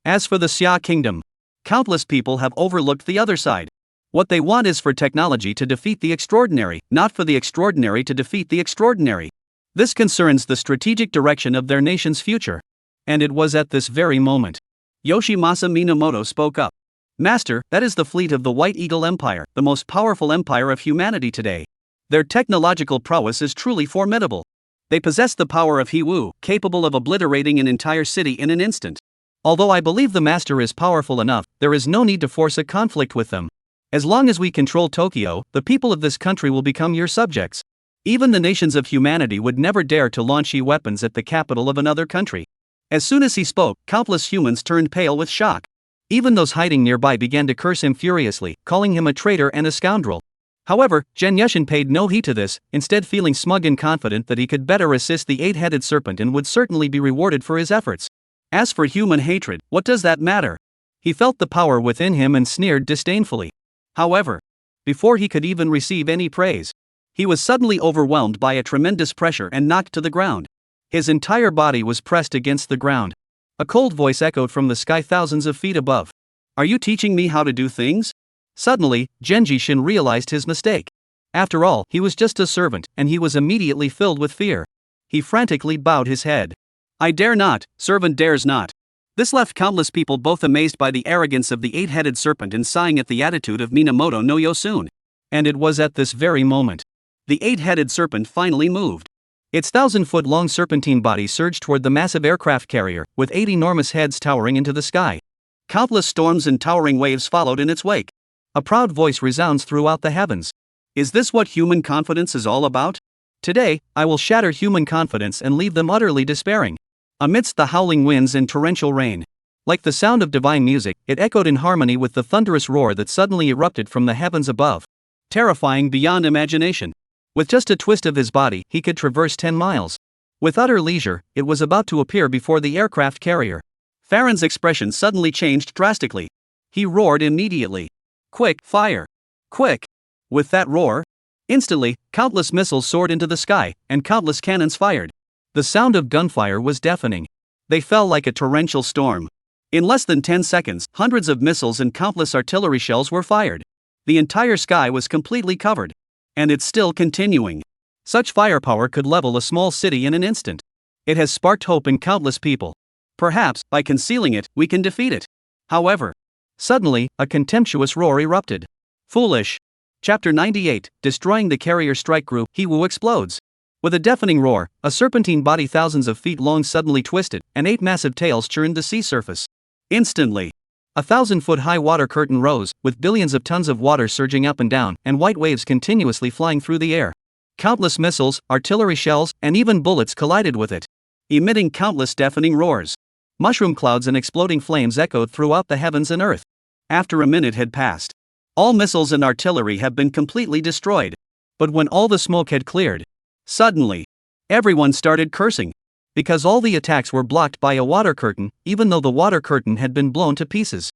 As for the Xia Kingdom, countless people have overlooked the other side. What they want is for technology to defeat the extraordinary, not for the extraordinary to defeat the extraordinary. This concerns the strategic direction of their nation's future. And it was at this very moment. Yoshimasa Minamoto spoke up. Master, that is the fleet of the White Eagle Empire, the most powerful empire of humanity today. Their technological prowess is truly formidable. They possess the power of Hiwu, capable of obliterating an entire city in an instant. Although I believe the master is powerful enough, there is no need to force a conflict with them. As long as we control Tokyo, the people of this country will become your subjects. Even the nations of humanity would never dare to launch weapons at the capital of another country. As soon as he spoke, countless humans turned pale with shock. Even those hiding nearby began to curse him furiously, calling him a traitor and a scoundrel. However, Genyushin paid no heed to this, instead feeling smug and confident that he could better assist the eight-headed serpent and would certainly be rewarded for his efforts. As for human hatred, what does that matter? He felt the power within him and sneered disdainfully. However, before he could even receive any praise, he was suddenly overwhelmed by a tremendous pressure and knocked to the ground. His entire body was pressed against the ground. A cold voice echoed from the sky thousands of feet above. Are you teaching me how to do things? Suddenly, Genji-shin realized his mistake. After all, he was just a servant, and he was immediately filled with fear. He frantically bowed his head. I dare not, servant dares not. This left countless people both amazed by the arrogance of the eight-headed serpent and sighing at the attitude of Minamoto no Yosun. And it was at this very moment. The eight-headed serpent finally moved. Its 1,000-foot-long serpentine body surged toward the massive aircraft carrier, with 8 enormous heads towering into the sky. Countless storms and towering waves followed in its wake. A proud voice resounds throughout the heavens. Is this what human confidence is all about? Today, I will shatter human confidence and leave them utterly despairing. Amidst the howling winds and torrential rain, like the sound of divine music, it echoed in harmony with the thunderous roar that suddenly erupted from the heavens above. Terrifying beyond imagination. With just a twist of his body, he could traverse 10 miles. With utter leisure, it was about to appear before the aircraft carrier. Farron's expression suddenly changed drastically. He roared immediately. Quick, fire! Quick! With that roar, instantly, countless missiles soared into the sky, and countless cannons fired. The sound of gunfire was deafening. They fell like a torrential storm. In less than 10 seconds, hundreds of missiles and countless artillery shells were fired. The entire sky was completely covered. And it's still continuing. Such firepower could level a small city in an instant. It has sparked hope in countless people. Perhaps, by concealing it, we can defeat it. However, suddenly, a contemptuous roar erupted. Foolish. Chapter 98, Destroying the Carrier Strike Group, Hiwu explodes. With a deafening roar, a serpentine body thousands of feet long suddenly twisted, and 8 massive tails churned the sea surface. Instantly, a 1,000-foot-high water curtain rose, with billions of tons of water surging up and down, and white waves continuously flying through the air. Countless missiles, artillery shells, and even bullets collided with it, emitting countless deafening roars. Mushroom clouds and exploding flames echoed throughout the heavens and earth. After a minute had passed, all missiles and artillery had been completely destroyed. But when all the smoke had cleared, suddenly, everyone started cursing. Because all the attacks were blocked by a water curtain, even though the water curtain had been blown to pieces.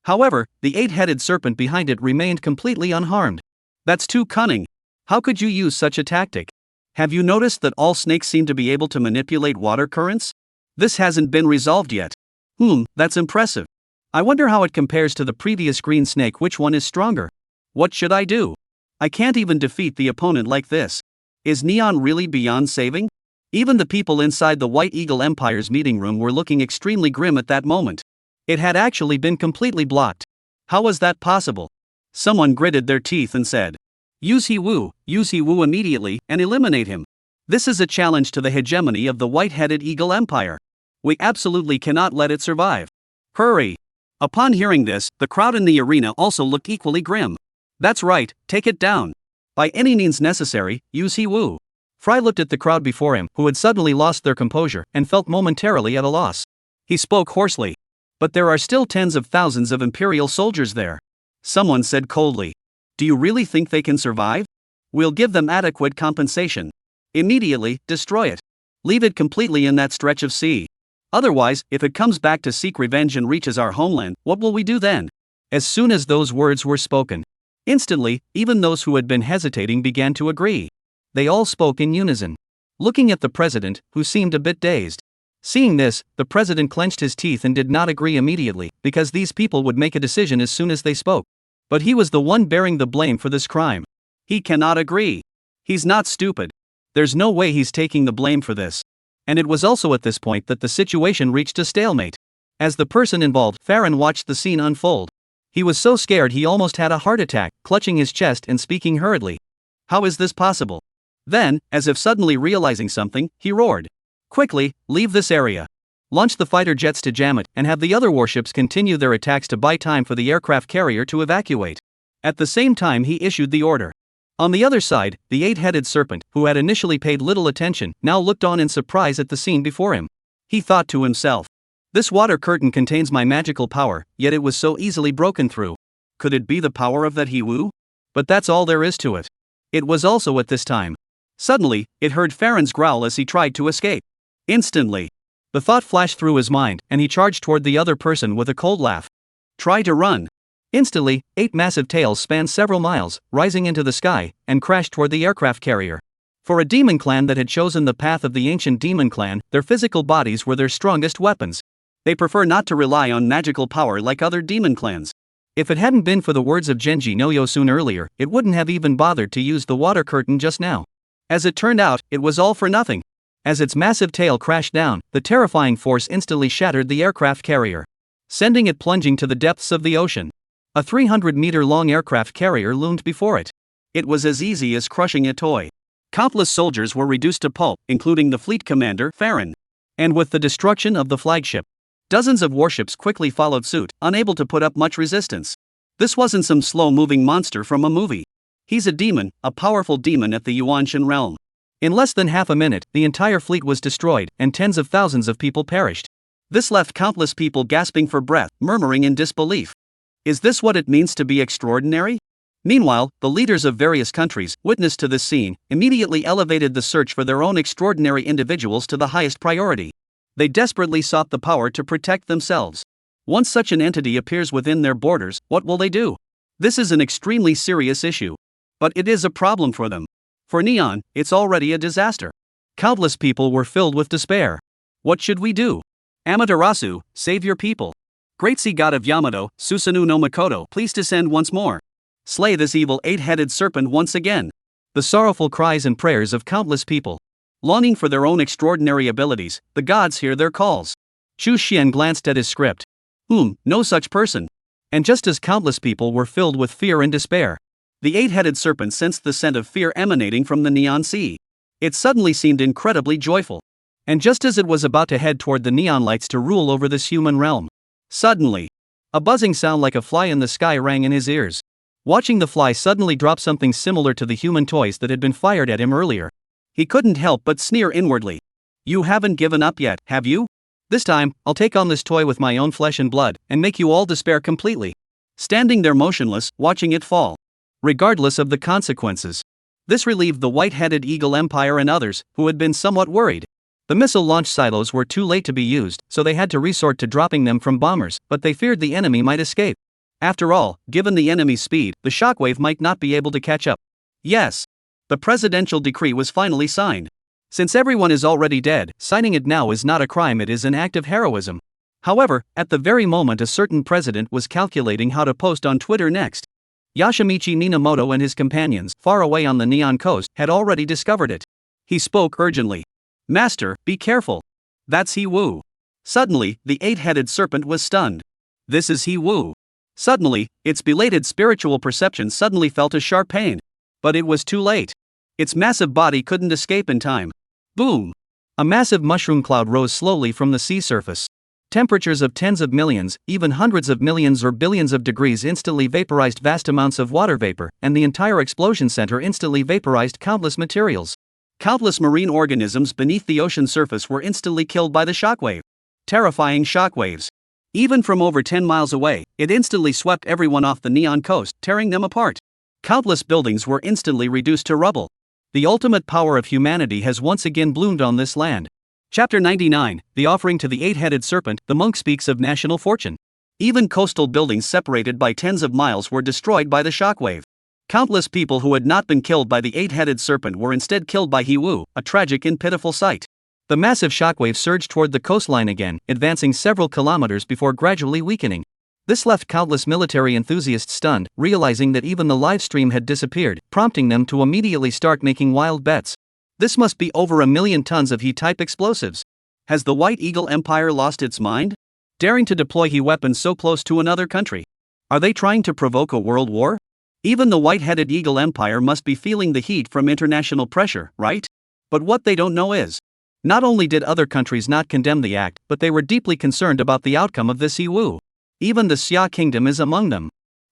However, the eight-headed serpent behind it remained completely unharmed. That's too cunning. How could you use such a tactic? Have you noticed that all snakes seem to be able to manipulate water currents? This hasn't been resolved yet. That's impressive. I wonder how it compares to the previous green snake. Which one is stronger? What should I do? I can't even defeat the opponent like this. Is Neon really beyond saving? Even the people inside the White Eagle Empire's meeting room were looking extremely grim at that moment. It had actually been completely blocked. How was that possible? Someone gritted their teeth and said, use Hiwu immediately, and eliminate him. This is a challenge to the hegemony of the White-Headed Eagle Empire. We absolutely cannot let it survive. Hurry! Upon hearing this, the crowd in the arena also looked equally grim. That's right, take it down. By any means necessary, use Hiwu. Fry looked at the crowd before him, who had suddenly lost their composure, and felt momentarily at a loss. He spoke hoarsely. But there are still tens of thousands of Imperial soldiers there. Someone said coldly. Do you really think they can survive? We'll give them adequate compensation. Immediately, destroy it. Leave it completely in that stretch of sea. Otherwise, if it comes back to seek revenge and reaches our homeland, what will we do then? As soon as those words were spoken, instantly, even those who had been hesitating began to agree. They all spoke in unison. Looking at the president, who seemed a bit dazed. Seeing this, the president clenched his teeth and did not agree immediately, because these people would make a decision as soon as they spoke. But he was the one bearing the blame for this crime. He cannot agree. He's not stupid. There's no way he's taking the blame for this. And it was also at this point that the situation reached a stalemate. As the person involved, Farron, watched the scene unfold. He was so scared he almost had a heart attack, clutching his chest and speaking hurriedly. How is this possible? Then, as if suddenly realizing something, he roared. Quickly, leave this area. Launch the fighter jets to jam it, and have the other warships continue their attacks to buy time for the aircraft carrier to evacuate. At the same time he issued the order. On the other side, the eight-headed serpent, who had initially paid little attention, now looked on in surprise at the scene before him. He thought to himself, this water curtain contains my magical power, yet it was so easily broken through. Could it be the power of that Hiwu? But that's all there is to it. It was also at this time. Suddenly, it heard Farron's growl as he tried to escape. Instantly, the thought flashed through his mind, and he charged toward the other person with a cold laugh. Try to run. Instantly, 8 massive tails spanned several miles, rising into the sky, and crashed toward the aircraft carrier. For a demon clan that had chosen the path of the ancient demon clan, their physical bodies were their strongest weapons. They prefer not to rely on magical power like other demon clans. If it hadn't been for the words of Genji no Yosun earlier, it wouldn't have even bothered to use the water curtain just now. As it turned out, it was all for nothing. As its massive tail crashed down, the terrifying force instantly shattered the aircraft carrier, sending it plunging to the depths of the ocean. A 300-meter-long aircraft carrier loomed before it. It was as easy as crushing a toy. Countless soldiers were reduced to pulp, including the fleet commander, Farron. And with the destruction of the flagship, dozens of warships quickly followed suit, unable to put up much resistance. This wasn't some slow-moving monster from a movie. He's a demon, a powerful demon at the Yuanshan realm. In less than half a minute, the entire fleet was destroyed, and tens of thousands of people perished. This left countless people gasping for breath, murmuring in disbelief. Is this what it means to be extraordinary? Meanwhile, the leaders of various countries, witness to this scene, immediately elevated the search for their own extraordinary individuals to the highest priority. They desperately sought the power to protect themselves. Once such an entity appears within their borders, what will they do? This is an extremely serious issue. But it is a problem for them. For Neon, it's already a disaster. Countless people were filled with despair. What should we do? Amaterasu, save your people. Great sea god of Yamato, Susanoo no Makoto, please descend once more. Slay this evil eight-headed serpent once again. The sorrowful cries and prayers of countless people. Longing for their own extraordinary abilities, the gods hear their calls. Chu Xian glanced at his script. No such person. And just as countless people were filled with fear and despair, the eight-headed serpent sensed the scent of fear emanating from the neon sea. It suddenly seemed incredibly joyful. And just as it was about to head toward the neon lights to rule over this human realm, suddenly, a buzzing sound like a fly in the sky rang in his ears. Watching the fly suddenly drop something similar to the human toys that had been fired at him earlier, he couldn't help but sneer inwardly. You haven't given up yet, have you? This time, I'll take on this toy with my own flesh and blood, and make you all despair completely. Standing there motionless, watching it fall, regardless of the consequences. This relieved the white-headed Eagle Empire and others, who had been somewhat worried. The missile launch silos were too late to be used, so they had to resort to dropping them from bombers, but they feared the enemy might escape. After all, given the enemy's speed, the shockwave might not be able to catch up. Yes. The presidential decree was finally signed. Since everyone is already dead, signing it now is not a crime, it is an act of heroism. However, at the very moment a certain president was calculating how to post on Twitter next, Yoshimichi Minamoto and his companions, far away on the Neon Coast, had already discovered it. He spoke urgently. Master, be careful. That's Hiwu. Suddenly, the eight-headed serpent was stunned. This is Hiwu. Suddenly, its belated spiritual perception suddenly felt a sharp pain. But it was too late. Its massive body couldn't escape in time. Boom! A massive mushroom cloud rose slowly from the sea surface. Temperatures of tens of millions, even hundreds of millions or billions of degrees instantly vaporized vast amounts of water vapor, and the entire explosion center instantly vaporized countless materials. Countless marine organisms beneath the ocean surface were instantly killed by the shockwave. Terrifying shockwaves. Even from over 10 miles away, it instantly swept everyone off the Neon Coast, tearing them apart. Countless buildings were instantly reduced to rubble. The ultimate power of humanity has once again bloomed on this land. Chapter 99, The Offering to the Eight-Headed Serpent. The monk speaks of national fortune. Even coastal buildings separated by tens of miles were destroyed by the shockwave. Countless people who had not been killed by the eight-headed serpent were instead killed by Hiwu, a tragic and pitiful sight. The massive shockwave surged toward the coastline again, advancing several kilometers before gradually weakening. This left countless military enthusiasts stunned, realizing that even the live stream had disappeared, prompting them to immediately start making wild bets. This must be over 1 million tons of He-type explosives. Has the White Eagle Empire lost its mind? Daring to deploy He weapons so close to another country? Are they trying to provoke a world war? Even the White-headed Eagle Empire must be feeling the heat from international pressure, right? But what they don't know is, not only did other countries not condemn the act, but they were deeply concerned about the outcome of this Yiwu. Even the Xia Kingdom is among them.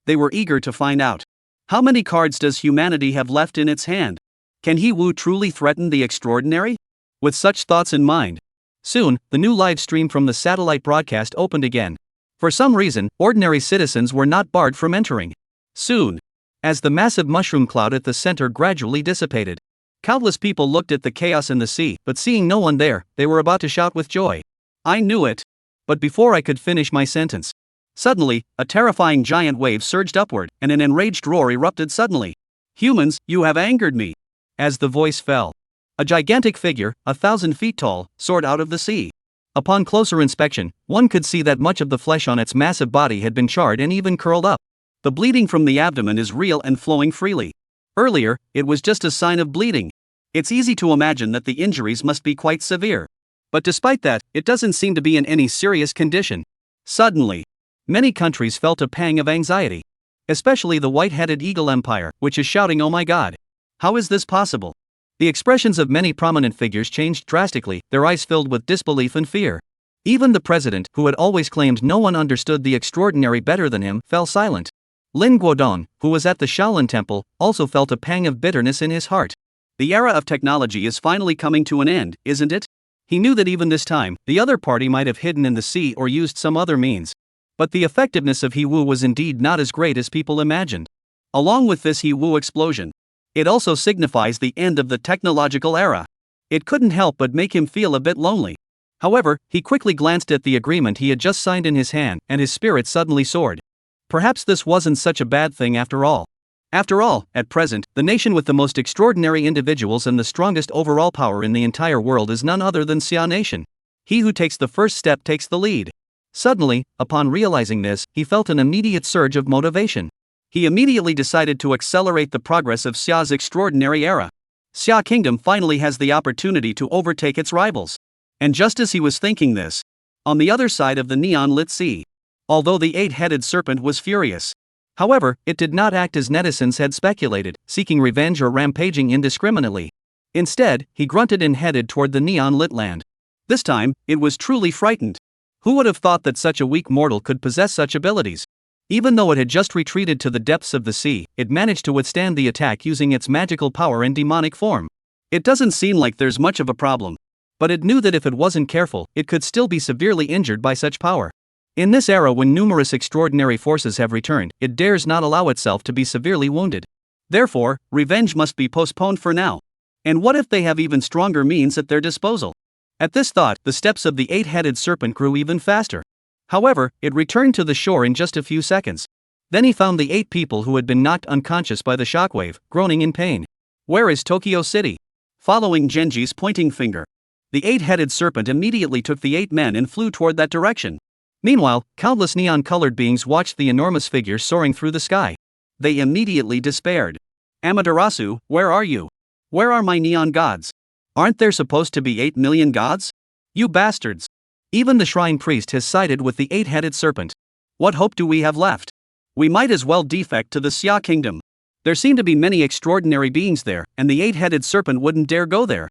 They were eager to find out. How many cards does humanity have left in its hand? Can Yiwu truly threaten the extraordinary? With such thoughts in mind, soon, the new live stream from the satellite broadcast opened again. For some reason, ordinary citizens were not barred from entering. Soon, as the massive mushroom cloud at the center gradually dissipated, countless people looked at the chaos in the sea, but seeing no one there, they were about to shout with joy. I knew it! But before I could finish my sentence, suddenly, a terrifying giant wave surged upward, and an enraged roar erupted suddenly. Humans, you have angered me! As the voice fell, a gigantic figure, 1,000 feet tall, soared out of the sea. Upon closer inspection, one could see that much of the flesh on its massive body had been charred and even curled up. The bleeding from the abdomen is real and flowing freely. Earlier, it was just a sign of bleeding. It's easy to imagine that the injuries must be quite severe. But despite that, it doesn't seem to be in any serious condition. Suddenly, many countries felt a pang of anxiety. Especially the White-headed Eagle Empire, which is shouting, "Oh my God! How is this possible?" The expressions of many prominent figures changed drastically, their eyes filled with disbelief and fear. Even the president, who had always claimed no one understood the extraordinary better than him, fell silent. Lin Guodong, who was at the Shaolin Temple, also felt a pang of bitterness in his heart. The era of technology is finally coming to an end, isn't it? He knew that even this time, the other party might have hidden in the sea or used some other means. But the effectiveness of Yiwu was indeed not as great as people imagined. Along with this Yiwu explosion, it also signifies the end of the technological era. It couldn't help but make him feel a bit lonely. However, he quickly glanced at the agreement he had just signed in his hand, and his spirit suddenly soared. Perhaps this wasn't such a bad thing after all. After all, at present, the nation with the most extraordinary individuals and the strongest overall power in the entire world is none other than Xia Nation. He who takes the first step takes the lead. Suddenly, upon realizing this, he felt an immediate surge of motivation. He immediately decided to accelerate the progress of Xia's extraordinary era. Xia Kingdom finally has the opportunity to overtake its rivals. And just as he was thinking this, on the other side of the neon-lit sea, although the 8-headed serpent was furious, however, it did not act as netizens had speculated, seeking revenge or rampaging indiscriminately. Instead, he grunted and headed toward the neon-lit land. This time, it was truly frightened. Who would have thought that such a weak mortal could possess such abilities? Even though it had just retreated to the depths of the sea, it managed to withstand the attack using its magical power and demonic form. It doesn't seem like there's much of a problem. But it knew that if it wasn't careful, it could still be severely injured by such power. In this era when numerous extraordinary forces have returned, it dares not allow itself to be severely wounded. Therefore, revenge must be postponed for now. And what if they have even stronger means at their disposal? At this thought, the steps of the 8-headed serpent grew even faster. However, it returned to the shore in just a few seconds. Then he found the 8 people who had been knocked unconscious by the shockwave, groaning in pain. Where is Tokyo City? Following Genji's pointing finger, the 8-headed serpent immediately took the 8 men and flew toward that direction. Meanwhile, countless neon-colored beings watched the enormous figure soaring through the sky. They immediately despaired. Amaterasu, where are you? Where are my neon gods? Aren't there supposed to be 8 million gods? You bastards! Even the shrine priest has sided with the 8-headed serpent. What hope do we have left? We might as well defect to the Xia Kingdom. There seem to be many extraordinary beings there, and the 8-headed serpent wouldn't dare go there.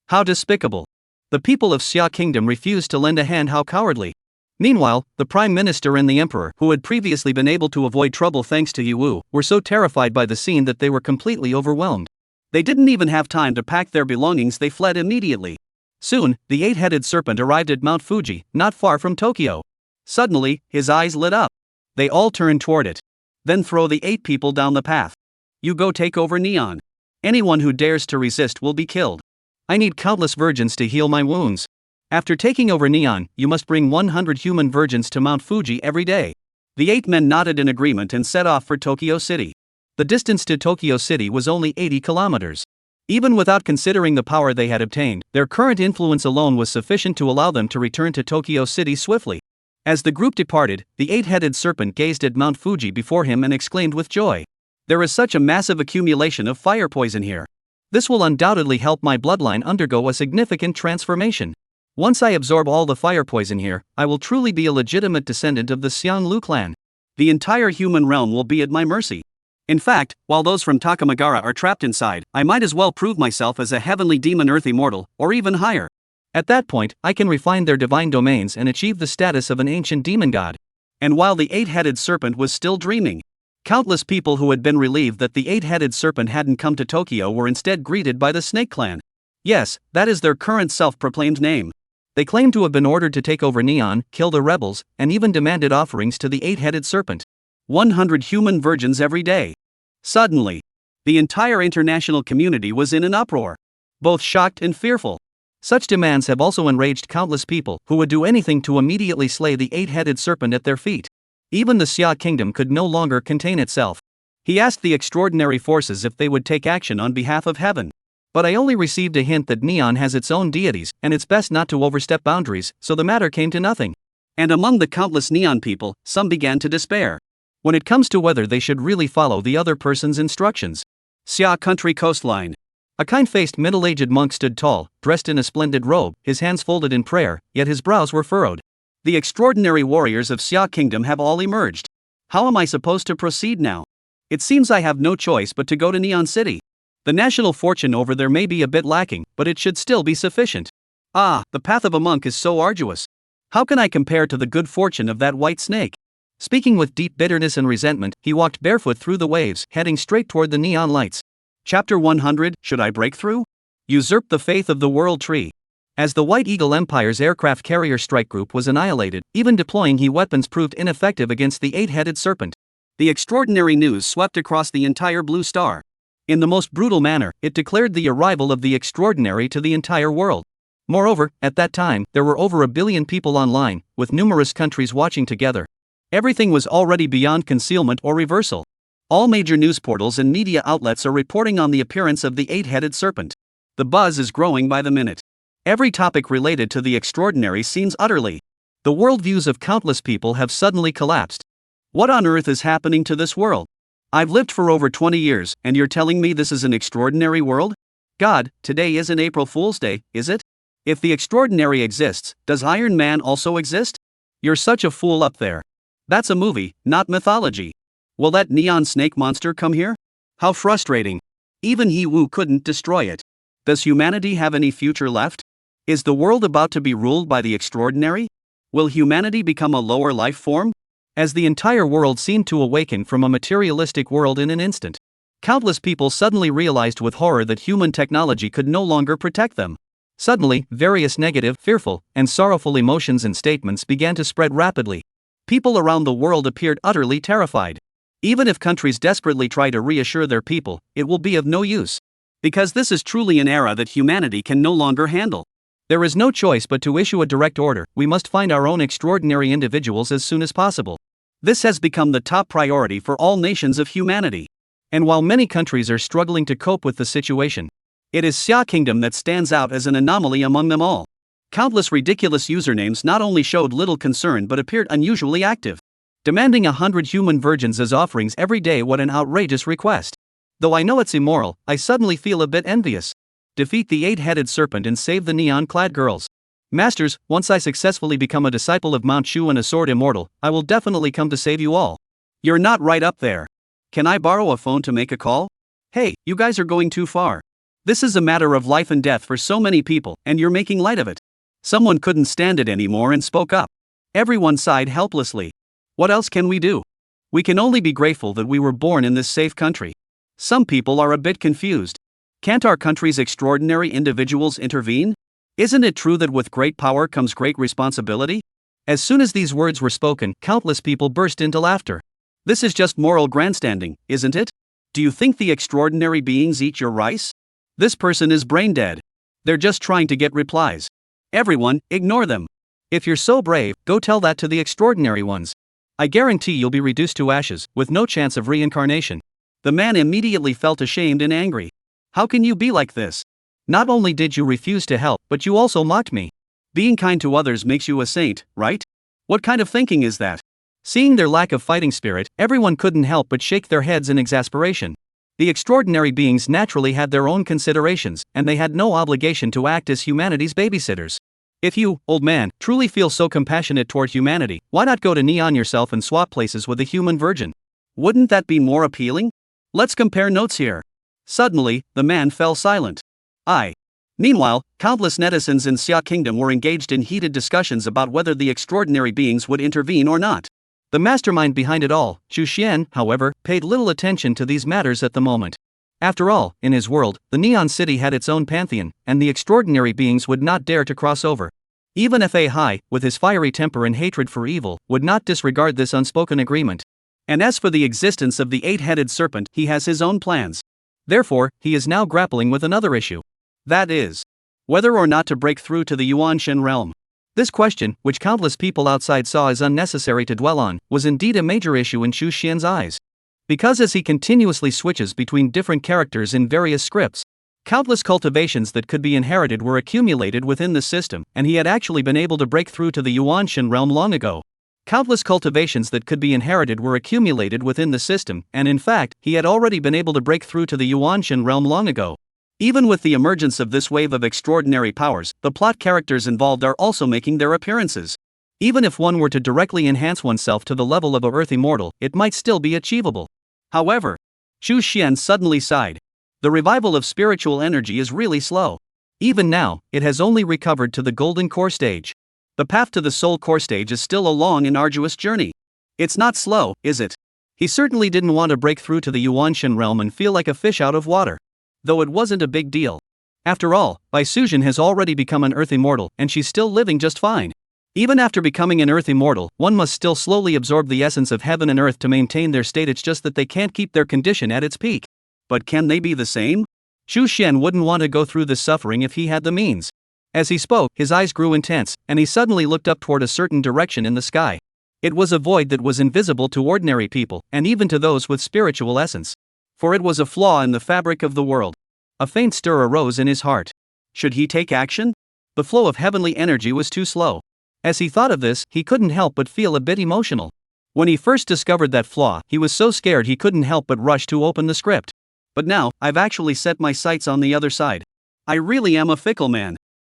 How despicable! The people of Xia Kingdom refused to lend a hand. How cowardly! Meanwhile, the Prime Minister and the Emperor, who had previously been able to avoid trouble thanks to Yiwu, were so terrified by the scene that they were completely overwhelmed. They didn't even have time to pack their belongings, they fled immediately. Soon, the 8-headed serpent arrived at Mount Fuji, not far from Tokyo. Suddenly, his eyes lit up. They all turned toward it. Then throw the 8 people down the path. You go take over Neon. Anyone who dares to resist will be killed. I need countless virgins to heal my wounds. After taking over Neon, you must bring 100 human virgins to Mount Fuji every day. The 8 men nodded in agreement and set off for Tokyo City. The distance to Tokyo City was only 80 kilometers. Even without considering the power they had obtained, their current influence alone was sufficient to allow them to return to Tokyo City swiftly. As the group departed, the 8-headed serpent gazed at Mount Fuji before him and exclaimed with joy. There is such a massive accumulation of fire poison here. This will undoubtedly help my bloodline undergo a significant transformation. Once I absorb all the fire poison here, I will truly be a legitimate descendant of the Xianglu clan. The entire human realm will be at my mercy. In fact, while those from Takamagara are trapped inside, I might as well prove myself as a heavenly demon earth immortal, or even higher. At that point, I can refine their divine domains and achieve the status of an ancient demon god. And while the 8-headed serpent was still dreaming, countless people who had been relieved that the 8-headed serpent hadn't come to Tokyo were instead greeted by the Snake Clan. Yes, that is their current self-proclaimed name. They claim to have been ordered to take over Neon, kill the rebels, and even demanded offerings to the 8-headed serpent. 100 human virgins every day. Suddenly, the entire international community was in an uproar, both shocked and fearful. Such demands have also enraged countless people who would do anything to immediately slay the 8-headed serpent at their feet. Even the Xia kingdom could no longer contain itself. He asked the extraordinary forces if they would take action on behalf of heaven. But I only received a hint that Neon has its own deities, and it's best not to overstep boundaries, so the matter came to nothing. And among the countless Neon people, some began to despair when it comes to whether they should really follow the other person's instructions. Xia country coastline. A kind-faced middle-aged monk stood tall, dressed in a splendid robe, his hands folded in prayer, yet his brows were furrowed. The extraordinary warriors of Xia Kingdom have all emerged. How am I supposed to proceed now? It seems I have no choice but to go to Neon City. The national fortune over there may be a bit lacking, but it should still be sufficient. Ah, the path of a monk is so arduous. How can I compare to the good fortune of that white snake? Speaking with deep bitterness and resentment, he walked barefoot through the waves, heading straight toward the neon lights. Chapter 100, Should I Break Through? Usurp the faith of the World Tree. As the White Eagle Empire's aircraft carrier strike group was annihilated, even deploying He weapons proved ineffective against the 8-headed serpent. The extraordinary news swept across the entire Blue Star. In the most brutal manner, it declared the arrival of the extraordinary to the entire world. Moreover, at that time, there were over 1 billion people online, with numerous countries watching together. Everything was already beyond concealment or reversal. All major news portals and media outlets are reporting on the appearance of the 8-headed serpent. The buzz is growing by the minute. Every topic related to the extraordinary seems utterly. The worldviews of countless people have suddenly collapsed. What on earth is happening to this world? I've lived for over 20 years, and you're telling me this is an extraordinary world? God, today isn't April Fool's Day, is it? If the extraordinary exists, does Iron Man also exist? You're such a fool up there. That's a movie, not mythology. Will that neon snake monster come here? How frustrating. Even He Wu couldn't destroy it. Does humanity have any future left? Is the world about to be ruled by the extraordinary? Will humanity become a lower life form? As the entire world seemed to awaken from a materialistic world in an instant, countless people suddenly realized with horror that human technology could no longer protect them. Suddenly, various negative, fearful, and sorrowful emotions and statements began to spread rapidly. People around the world appeared utterly terrified. Even if countries desperately try to reassure their people, it will be of no use. Because this is truly an era that humanity can no longer handle. There is no choice but to issue a direct order. We must find our own extraordinary individuals as soon as possible. This has become the top priority for all nations of humanity. And while many countries are struggling to cope with the situation, it is Xia Kingdom that stands out as an anomaly among them all. Countless ridiculous usernames not only showed little concern but appeared unusually active, demanding 100 human virgins as offerings every day. What an outrageous request. Though I know it's immoral, I suddenly feel a bit envious. Defeat the 8-headed serpent and save the neon-clad girls. Masters, once I successfully become a disciple of Mount Shu and a sword immortal, I will definitely come to save you all. You're not right up there. Can I borrow a phone to make a call? Hey, you guys are going too far. This is a matter of life and death for so many people, and you're making light of it. Someone couldn't stand it anymore and spoke up. Everyone sighed helplessly. What else can we do? We can only be grateful that we were born in this safe country. Some people are a bit confused. Can't our country's extraordinary individuals intervene? Isn't it true that with great power comes great responsibility? As soon as these words were spoken, countless people burst into laughter. This is just moral grandstanding, isn't it? Do you think the extraordinary beings eat your rice? This person is brain dead. They're just trying to get replies. Everyone, ignore them. If you're so brave, go tell that to the extraordinary ones. I guarantee you'll be reduced to ashes, with no chance of reincarnation. The man immediately felt ashamed and angry. How can you be like this? Not only did you refuse to help, but you also mocked me. Being kind to others makes you a saint, right? What kind of thinking is that? Seeing their lack of fighting spirit, everyone couldn't help but shake their heads in exasperation. The extraordinary beings naturally had their own considerations, and they had no obligation to act as humanity's babysitters. If you, old man, truly feel so compassionate toward humanity, why not go to Neon yourself and swap places with a human virgin? Wouldn't that be more appealing? Let's compare notes here. Suddenly, the man fell silent. Meanwhile, countless netizens in Xia Kingdom were engaged in heated discussions about whether the extraordinary beings would intervene or not. The mastermind behind it all, Zhu Xian, however, paid little attention to these matters at the moment. After all, in his world, the Neon City had its own pantheon, and the extraordinary beings would not dare to cross over. Even Fahai, with his fiery temper and hatred for evil, would not disregard this unspoken agreement. And as for the existence of the eight-headed serpent, he has his own plans. Therefore, he is now grappling with another issue. That is, whether or not to break through to the Yuanshan realm. This question, which countless people outside saw as unnecessary to dwell on, was indeed a major issue in Zhu Xian's eyes. Because as he continuously switches between different characters in various scripts, countless cultivations that could be inherited were accumulated within the system, and he had actually been able to break through to the Yuanshan realm long ago. Countless cultivations that could be inherited were accumulated within the system, and in fact, he had already been able to break through to the Yuanshan realm long ago. Even with the emergence of this wave of extraordinary powers, the plot characters involved are also making their appearances. Even if one were to directly enhance oneself to the level of a Earth Immortal, it might still be achievable. However, Zhu Xian suddenly sighed. The revival of spiritual energy is really slow. Even now, it has only recovered to the Golden Core stage. The path to the Soul Core stage is still a long and arduous journey. It's not slow, is it? He certainly didn't want to break through to the Yuanshan realm and feel like a fish out of water. Though it wasn't a big deal. After all, Bai Suzhen has already become an Earth Immortal, and she's still living just fine. Even after becoming an Earth Immortal, one must still slowly absorb the essence of heaven and earth to maintain their state. It's just that they can't keep their condition at its peak. But can they be the same? Zhu Xian wouldn't want to go through this suffering if he had the means. As he spoke, his eyes grew intense, and he suddenly looked up toward a certain direction in the sky. It was a void that was invisible to ordinary people, and even to those with spiritual essence. For it was a flaw in the fabric of the world. A faint stir arose in his heart. Should he take action? The flow of heavenly energy was too slow. As he thought of this, he couldn't help but feel a bit emotional. When he first discovered that flaw, he was so scared he couldn't help but rush to open the script. But now, I've actually set my sights on the other side. I really am a fickle man.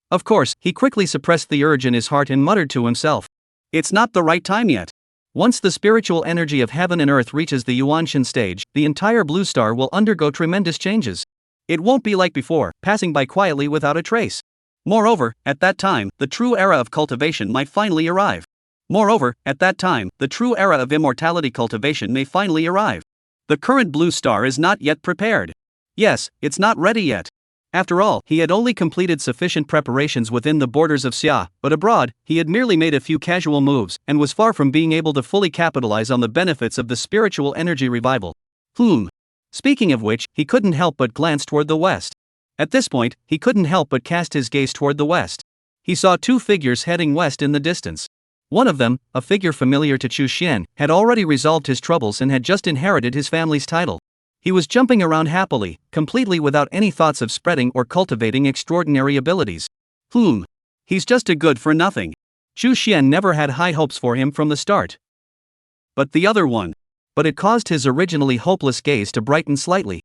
Of course, he quickly suppressed the urge in his heart and muttered to himself. It's not the right time yet. Once the spiritual energy of heaven and earth reaches the Yuanshan stage, the entire blue star will undergo tremendous changes. It won't be like before, passing by quietly without a trace. Moreover, at that time, the true era of cultivation might finally arrive. The true era of immortality cultivation may finally arrive. The current blue star is not yet prepared. Yes, it's not ready yet. After all, he had only completed sufficient preparations within the borders of Xia, but abroad, he had merely made a few casual moves, and was far from being able to fully capitalize on the benefits of the spiritual energy revival. Speaking of which, he couldn't help but glance toward the west. At this point, he couldn't help but cast his gaze toward the west. He saw two figures heading west in the distance. One of them, a figure familiar to Zhu Xian, had already resolved his troubles and had just inherited his family's title. He was jumping around happily, completely without any thoughts of spreading or cultivating extraordinary abilities. He's just a good-for-nothing. Zhu Xian never had high hopes for him from the start. But the other one. But it caused his originally hopeless gaze to brighten slightly.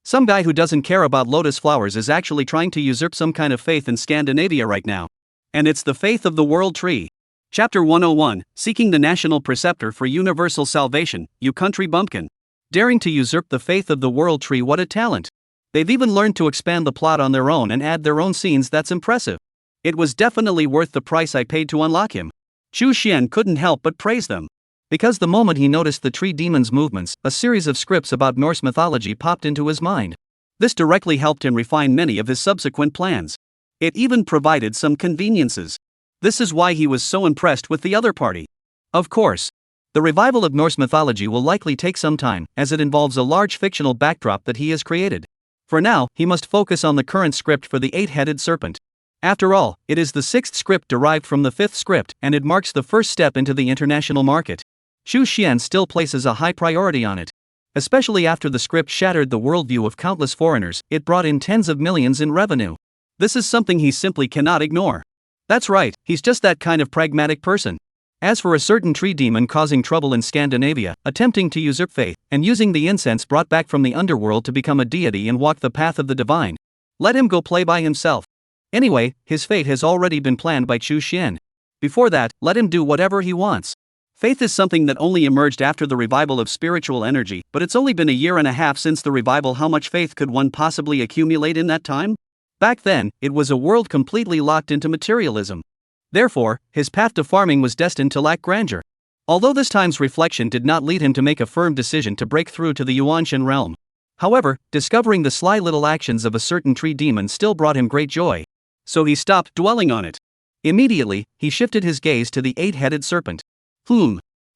Some guy who doesn't care about lotus flowers is actually trying to usurp some kind of faith in Scandinavia right now. And it's the faith of the world tree. Chapter 101, Seeking the National Preceptor for Universal Salvation, You Country Bumpkin. Daring to usurp the faith of the world tree, what a talent. They've even learned to expand the plot on their own and add their own scenes. That's impressive. It was definitely worth the price I paid to unlock him. Zhu Xian couldn't help but praise them. Because the moment he noticed the tree demon's movements, a series of scripts about Norse mythology popped into his mind. This directly helped him refine many of his subsequent plans. It even provided some conveniences. This is why he was so impressed with the other party. Of course. The revival of Norse mythology will likely take some time, as it involves a large fictional backdrop that he has created. For now, he must focus on the current script for the eight-headed serpent. After all, it is the sixth script derived from the fifth script, and it marks the first step into the international market. Zhu Xian still places a high priority on it. Especially after the script shattered the worldview of countless foreigners, it brought in tens of millions in revenue. This is something he simply cannot ignore. That's right, he's just that kind of pragmatic person. As for a certain tree demon causing trouble in Scandinavia, attempting to usurp faith, and using the incense brought back from the underworld to become a deity and walk the path of the divine, let him go play by himself. Anyway, his fate has already been planned by Chu Xian. Before that, let him do whatever he wants. Faith is something that only emerged after the revival of spiritual energy, but it's only been a year and a half since the revival. How much faith could one possibly accumulate in that time? Back then, it was a world completely locked into materialism. Therefore, his path to farming was destined to lack grandeur. Although this time's reflection did not lead him to make a firm decision to break through to the Yuanshan realm. However, discovering the sly little actions of a certain tree demon still brought him great joy. So he stopped dwelling on it. Immediately, he shifted his gaze to the eight-headed serpent.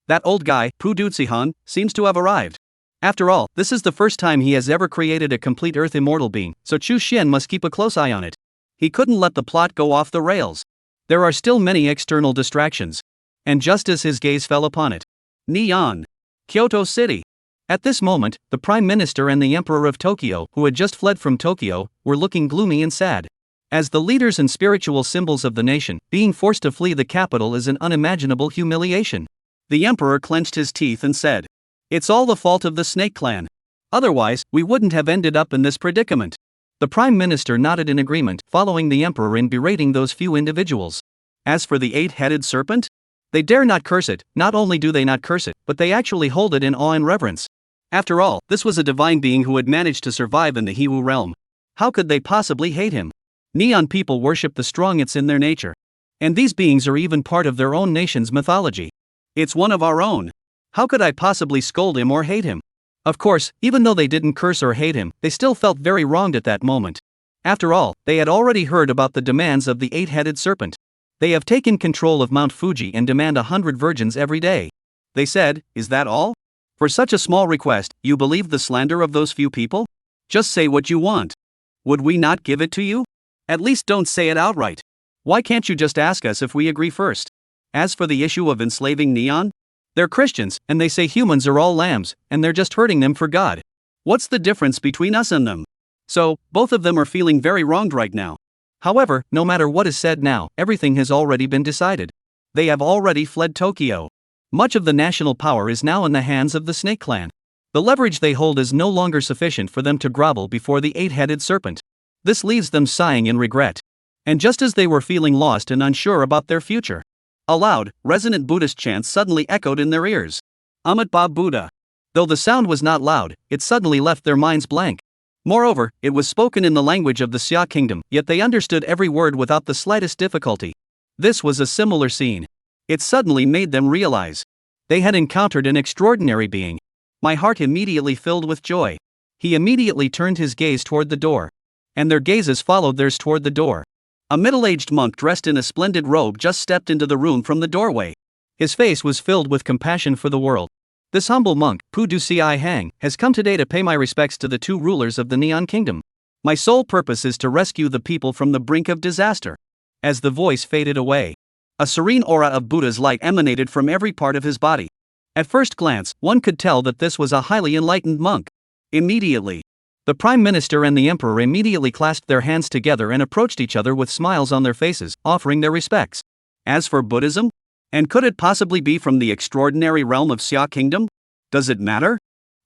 That old guy, Pu Duzihan, seems to have arrived. After all, this is the first time he has ever created a complete Earth immortal being, so Chu Xian must keep a close eye on it. He couldn't let the plot go off the rails. There are still many external distractions. And just as his gaze fell upon it, Neon, Kyoto City. At this moment, the Prime Minister and the Emperor of Tokyo, who had just fled from Tokyo, were looking gloomy and sad. As the leaders and spiritual symbols of the nation, being forced to flee the capital is an unimaginable humiliation. The Emperor clenched his teeth and said, "It's all the fault of the Snake Clan. Otherwise, we wouldn't have ended up in this predicament." The Prime Minister nodded in agreement, following the Emperor in berating those few individuals. As for the eight-headed serpent, they dare not curse it. Not only do they not curse it, but they actually hold it in awe and reverence. After all, this was a divine being who had managed to survive in the Hiwu realm. How could they possibly hate him? Neon people worship the strong, it's in their nature. And these beings are even part of their own nation's mythology. It's one of our own. How could I possibly scold him or hate him? Of course, even though they didn't curse or hate him, they still felt very wronged at that moment. After all, they had already heard about the demands of the eight-headed serpent. They have taken control of Mount Fuji and demand 100 virgins every day. They said, "Is that all? For such a small request, you believe the slander of those few people? Just say what you want. Would we not give it to you? At least don't say it outright. Why can't you just ask us if we agree first?" As for the issue of enslaving Neon, they're Christians, and they say humans are all lambs, and they're just hurting them for God. What's the difference between us and them? So, both of them are feeling very wronged right now. However, no matter what is said now, everything has already been decided. They have already fled Tokyo. Much of the national power is now in the hands of the Snake Clan. The leverage they hold is no longer sufficient for them to grovel before the eight-headed serpent. This leaves them sighing in regret. And just as they were feeling lost and unsure about their future, a loud, resonant Buddhist chant suddenly echoed in their ears. Amat Ba Buddha. Though the sound was not loud, it suddenly left their minds blank. Moreover, it was spoken in the language of the Xia kingdom, yet they understood every word without the slightest difficulty. This was a similar scene. It suddenly made them realize they had encountered an extraordinary being. My heart immediately filled with joy. He immediately turned his gaze toward the door. And their gazes followed theirs toward the door. A middle-aged monk dressed in a splendid robe just stepped into the room from the doorway. His face was filled with compassion for the world. This humble monk, Pu Duci Hang, has come today to pay my respects to the two rulers of the Neon Kingdom. My sole purpose is to rescue the people from the brink of disaster. As the voice faded away, a serene aura of Buddha's light emanated from every part of his body. At first glance, one could tell that this was a highly enlightened monk. Immediately, the Prime Minister and the Emperor immediately clasped their hands together and approached each other with smiles on their faces, offering their respects. As for Buddhism? And could it possibly be from the extraordinary realm of Xia Kingdom? Does it matter?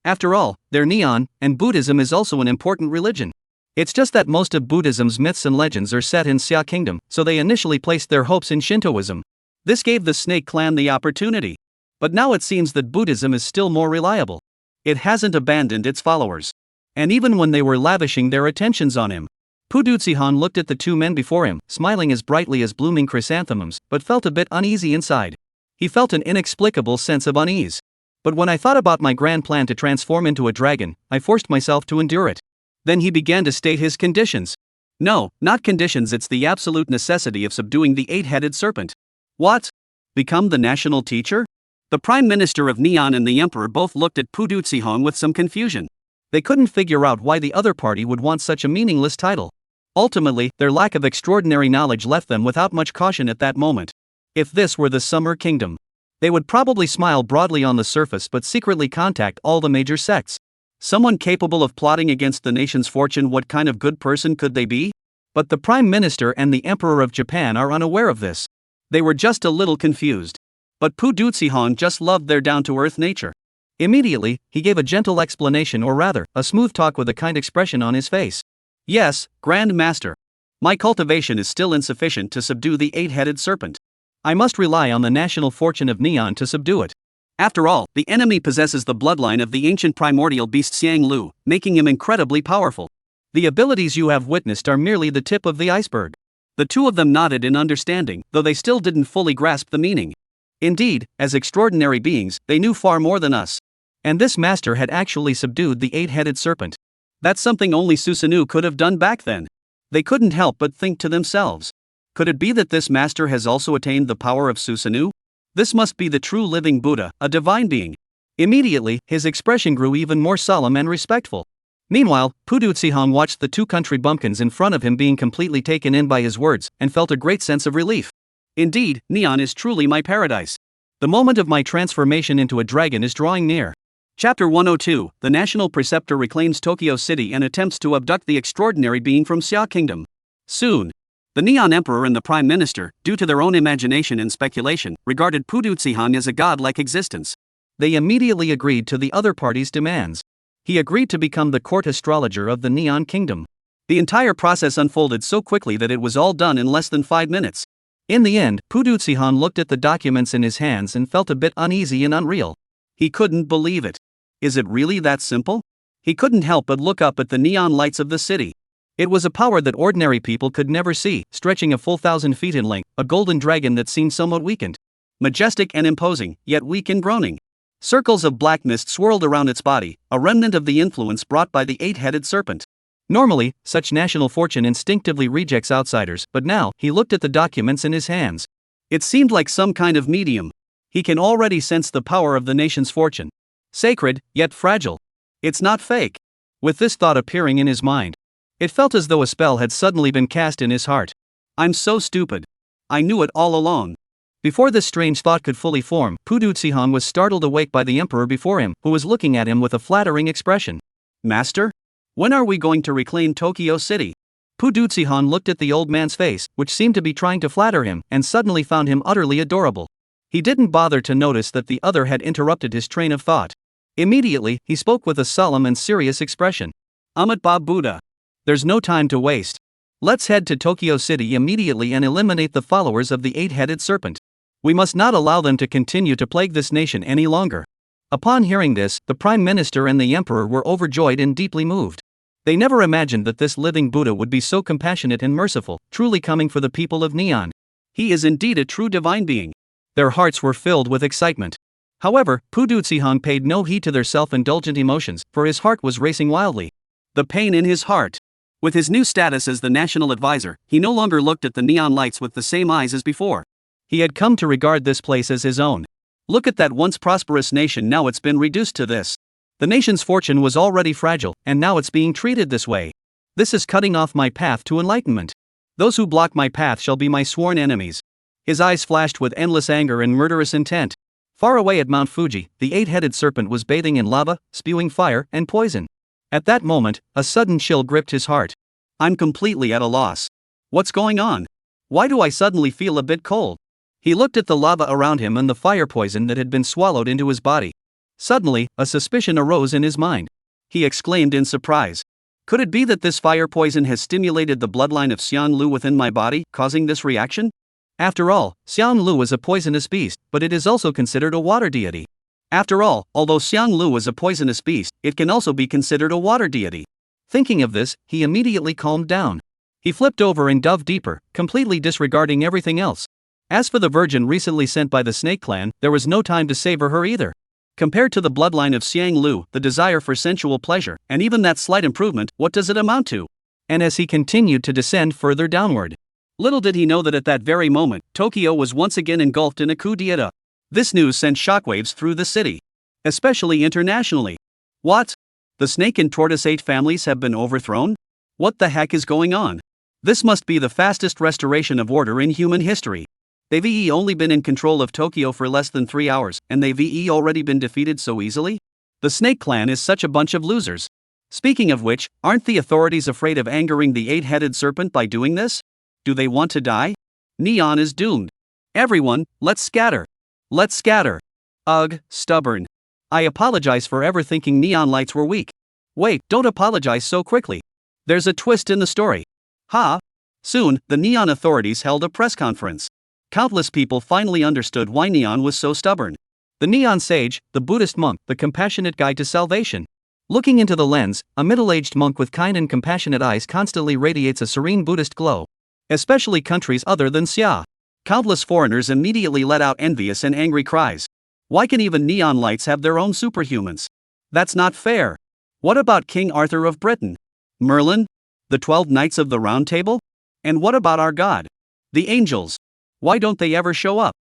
After all, they're Neon, and Buddhism is also an important religion. It's just that most of Buddhism's myths and legends are set in Xia Kingdom, so they initially placed their hopes in Shintoism. This gave the Snake Clan the opportunity. But now it seems that Buddhism is still more reliable. It hasn't abandoned its followers. And even when they were lavishing their attentions on him, Pu Duzihan looked at the two men before him, smiling as brightly as blooming chrysanthemums, but felt a bit uneasy inside. He felt an inexplicable sense of unease. But when I thought about my grand plan to transform into a dragon, I forced myself to endure it. Then he began to state his conditions. No, not conditions, it's the absolute necessity of subduing the eight-headed serpent. What? Become the national teacher? The Prime Minister of Neon and the Emperor both looked at Pu Duzihan with some confusion. They couldn't figure out why the other party would want such a meaningless title. Ultimately, their lack of extraordinary knowledge left them without much caution at that moment. If this were the Summer Kingdom, they would probably smile broadly on the surface but secretly contact all the major sects. Someone capable of plotting against the nation's fortune, what kind of good person could they be? But the Prime Minister and the Emperor of Japan are unaware of this. They were just a little confused. But Pu Duzihan just loved their down-to-earth nature. Immediately, he gave a gentle explanation, or rather, a smooth talk with a kind expression on his face. Yes, Grand Master. My cultivation is still insufficient to subdue the eight-headed serpent. I must rely on the national fortune of Neon to subdue it. After all, the enemy possesses the bloodline of the ancient primordial beast Xiang Lu, making him incredibly powerful. The abilities you have witnessed are merely the tip of the iceberg. The two of them nodded in understanding, though they still didn't fully grasp the meaning. Indeed, as extraordinary beings, they knew far more than us. And this master had actually subdued the eight-headed serpent. That's something only Susanoo could have done back then. They couldn't help but think to themselves. Could it be that this master has also attained the power of Susanoo? This must be the true living Buddha, a divine being. Immediately, his expression grew even more solemn and respectful. Meanwhile, Pu Duzihan watched the two country bumpkins in front of him being completely taken in by his words, and felt a great sense of relief. Indeed, Neon is truly my paradise. The moment of my transformation into a dragon is drawing near. Chapter 102, The National Preceptor reclaims Tokyo City and attempts to abduct the extraordinary being from Xia Kingdom. Soon. The Neon Emperor and the Prime Minister, due to their own imagination and speculation, regarded Pu Duzihan as a godlike existence. They immediately agreed to the other party's demands. He agreed to become the court astrologer of the Neon Kingdom. The entire process unfolded so quickly that it was all done in less than 5 minutes. In the end, Pu Duzihan looked at the documents in his hands and felt a bit uneasy and unreal. He couldn't believe it. Is it really that simple? He couldn't help but look up at the neon lights of the city. It was a power that ordinary people could never see, stretching a full 1,000 feet in length, a golden dragon that seemed somewhat weakened. Majestic and imposing, yet weak and groaning. Circles of black mist swirled around its body, a remnant of the influence brought by the eight-headed serpent. Normally, such national fortune instinctively rejects outsiders, but now, he looked at the documents in his hands. It seemed like some kind of medium. He can already sense the power of the nation's fortune. Sacred, yet fragile. It's not fake. With this thought appearing in his mind, it felt as though a spell had suddenly been cast in his heart. I'm so stupid. I knew it all along. Before this strange thought could fully form, Pu Duzihan was startled awake by the emperor before him, who was looking at him with a flattering expression. Master? When are we going to reclaim Tokyo City? Pu Duzihan looked at the old man's face, which seemed to be trying to flatter him, and suddenly found him utterly adorable. He didn't bother to notice that the other had interrupted his train of thought. Immediately, he spoke with a solemn and serious expression. Amat Ba Buddha. There's no time to waste. Let's head to Tokyo City immediately and eliminate the followers of the eight-headed serpent. We must not allow them to continue to plague this nation any longer. Upon hearing this, the Prime Minister and the Emperor were overjoyed and deeply moved. They never imagined that this living Buddha would be so compassionate and merciful, truly coming for the people of Neon. He is indeed a true divine being. Their hearts were filled with excitement. However, Pu Duzihan paid no heed to their self-indulgent emotions, for his heart was racing wildly. The pain in his heart. With his new status as the national advisor, he no longer looked at the neon lights with the same eyes as before. He had come to regard this place as his own. Look at that once prosperous nation, now it's been reduced to this. The nation's fortune was already fragile, and now it's being treated this way. This is cutting off my path to enlightenment. Those who block my path shall be my sworn enemies. His eyes flashed with endless anger and murderous intent. Far away at Mount Fuji, the eight-headed serpent was bathing in lava, spewing fire and poison. At that moment, a sudden chill gripped his heart. I'm completely at a loss. What's going on? Why do I suddenly feel a bit cold? He looked at the lava around him and the fire poison that had been swallowed into his body. Suddenly, a suspicion arose in his mind. He exclaimed in surprise. Could it be that this fire poison has stimulated the bloodline of Xian Lu within my body, causing this reaction? After all, Xian Lu is a poisonous beast, but it is also considered a water deity. After all, although Xian Lu is a poisonous beast, it can also be considered a water deity. Thinking of this, he immediately calmed down. He flipped over and dove deeper, completely disregarding everything else. As for the virgin recently sent by the Snake Clan, there was no time to savor her either. Compared to the bloodline of Xiang Lu, the desire for sensual pleasure, and even that slight improvement, what does it amount to? And as he continued to descend further downward, little did he know that at that very moment, Tokyo was once again engulfed in a coup d'etat. This news sent shockwaves through the city, especially internationally. What? The snake and tortoise-8 families have been overthrown? What the heck is going on? This must be the fastest restoration of order in human history. They've only been in control of Tokyo for less than 3 hours, and they've already been defeated so easily? The Snake Clan is such a bunch of losers. Speaking of which, aren't the authorities afraid of angering the eight-headed serpent by doing this? Do they want to die? Neon is doomed. Everyone, let's scatter. Let's scatter. Ugh, stubborn. I apologize for ever thinking neon lights were weak. Wait, don't apologize so quickly. There's a twist in the story. Ha! Soon, the neon authorities held a press conference. Countless people finally understood why neon was so stubborn. The neon sage, the Buddhist monk, the compassionate guide to salvation. Looking into the lens, a middle-aged monk with kind and compassionate eyes constantly radiates a serene Buddhist glow. Especially countries other than Xia. Countless foreigners immediately let out envious and angry cries. Why can even neon lights have their own superhumans? That's not fair. What about King Arthur of Britain? Merlin? The 12 Knights of the Round Table? And what about our God? The angels? Why don't they ever show up?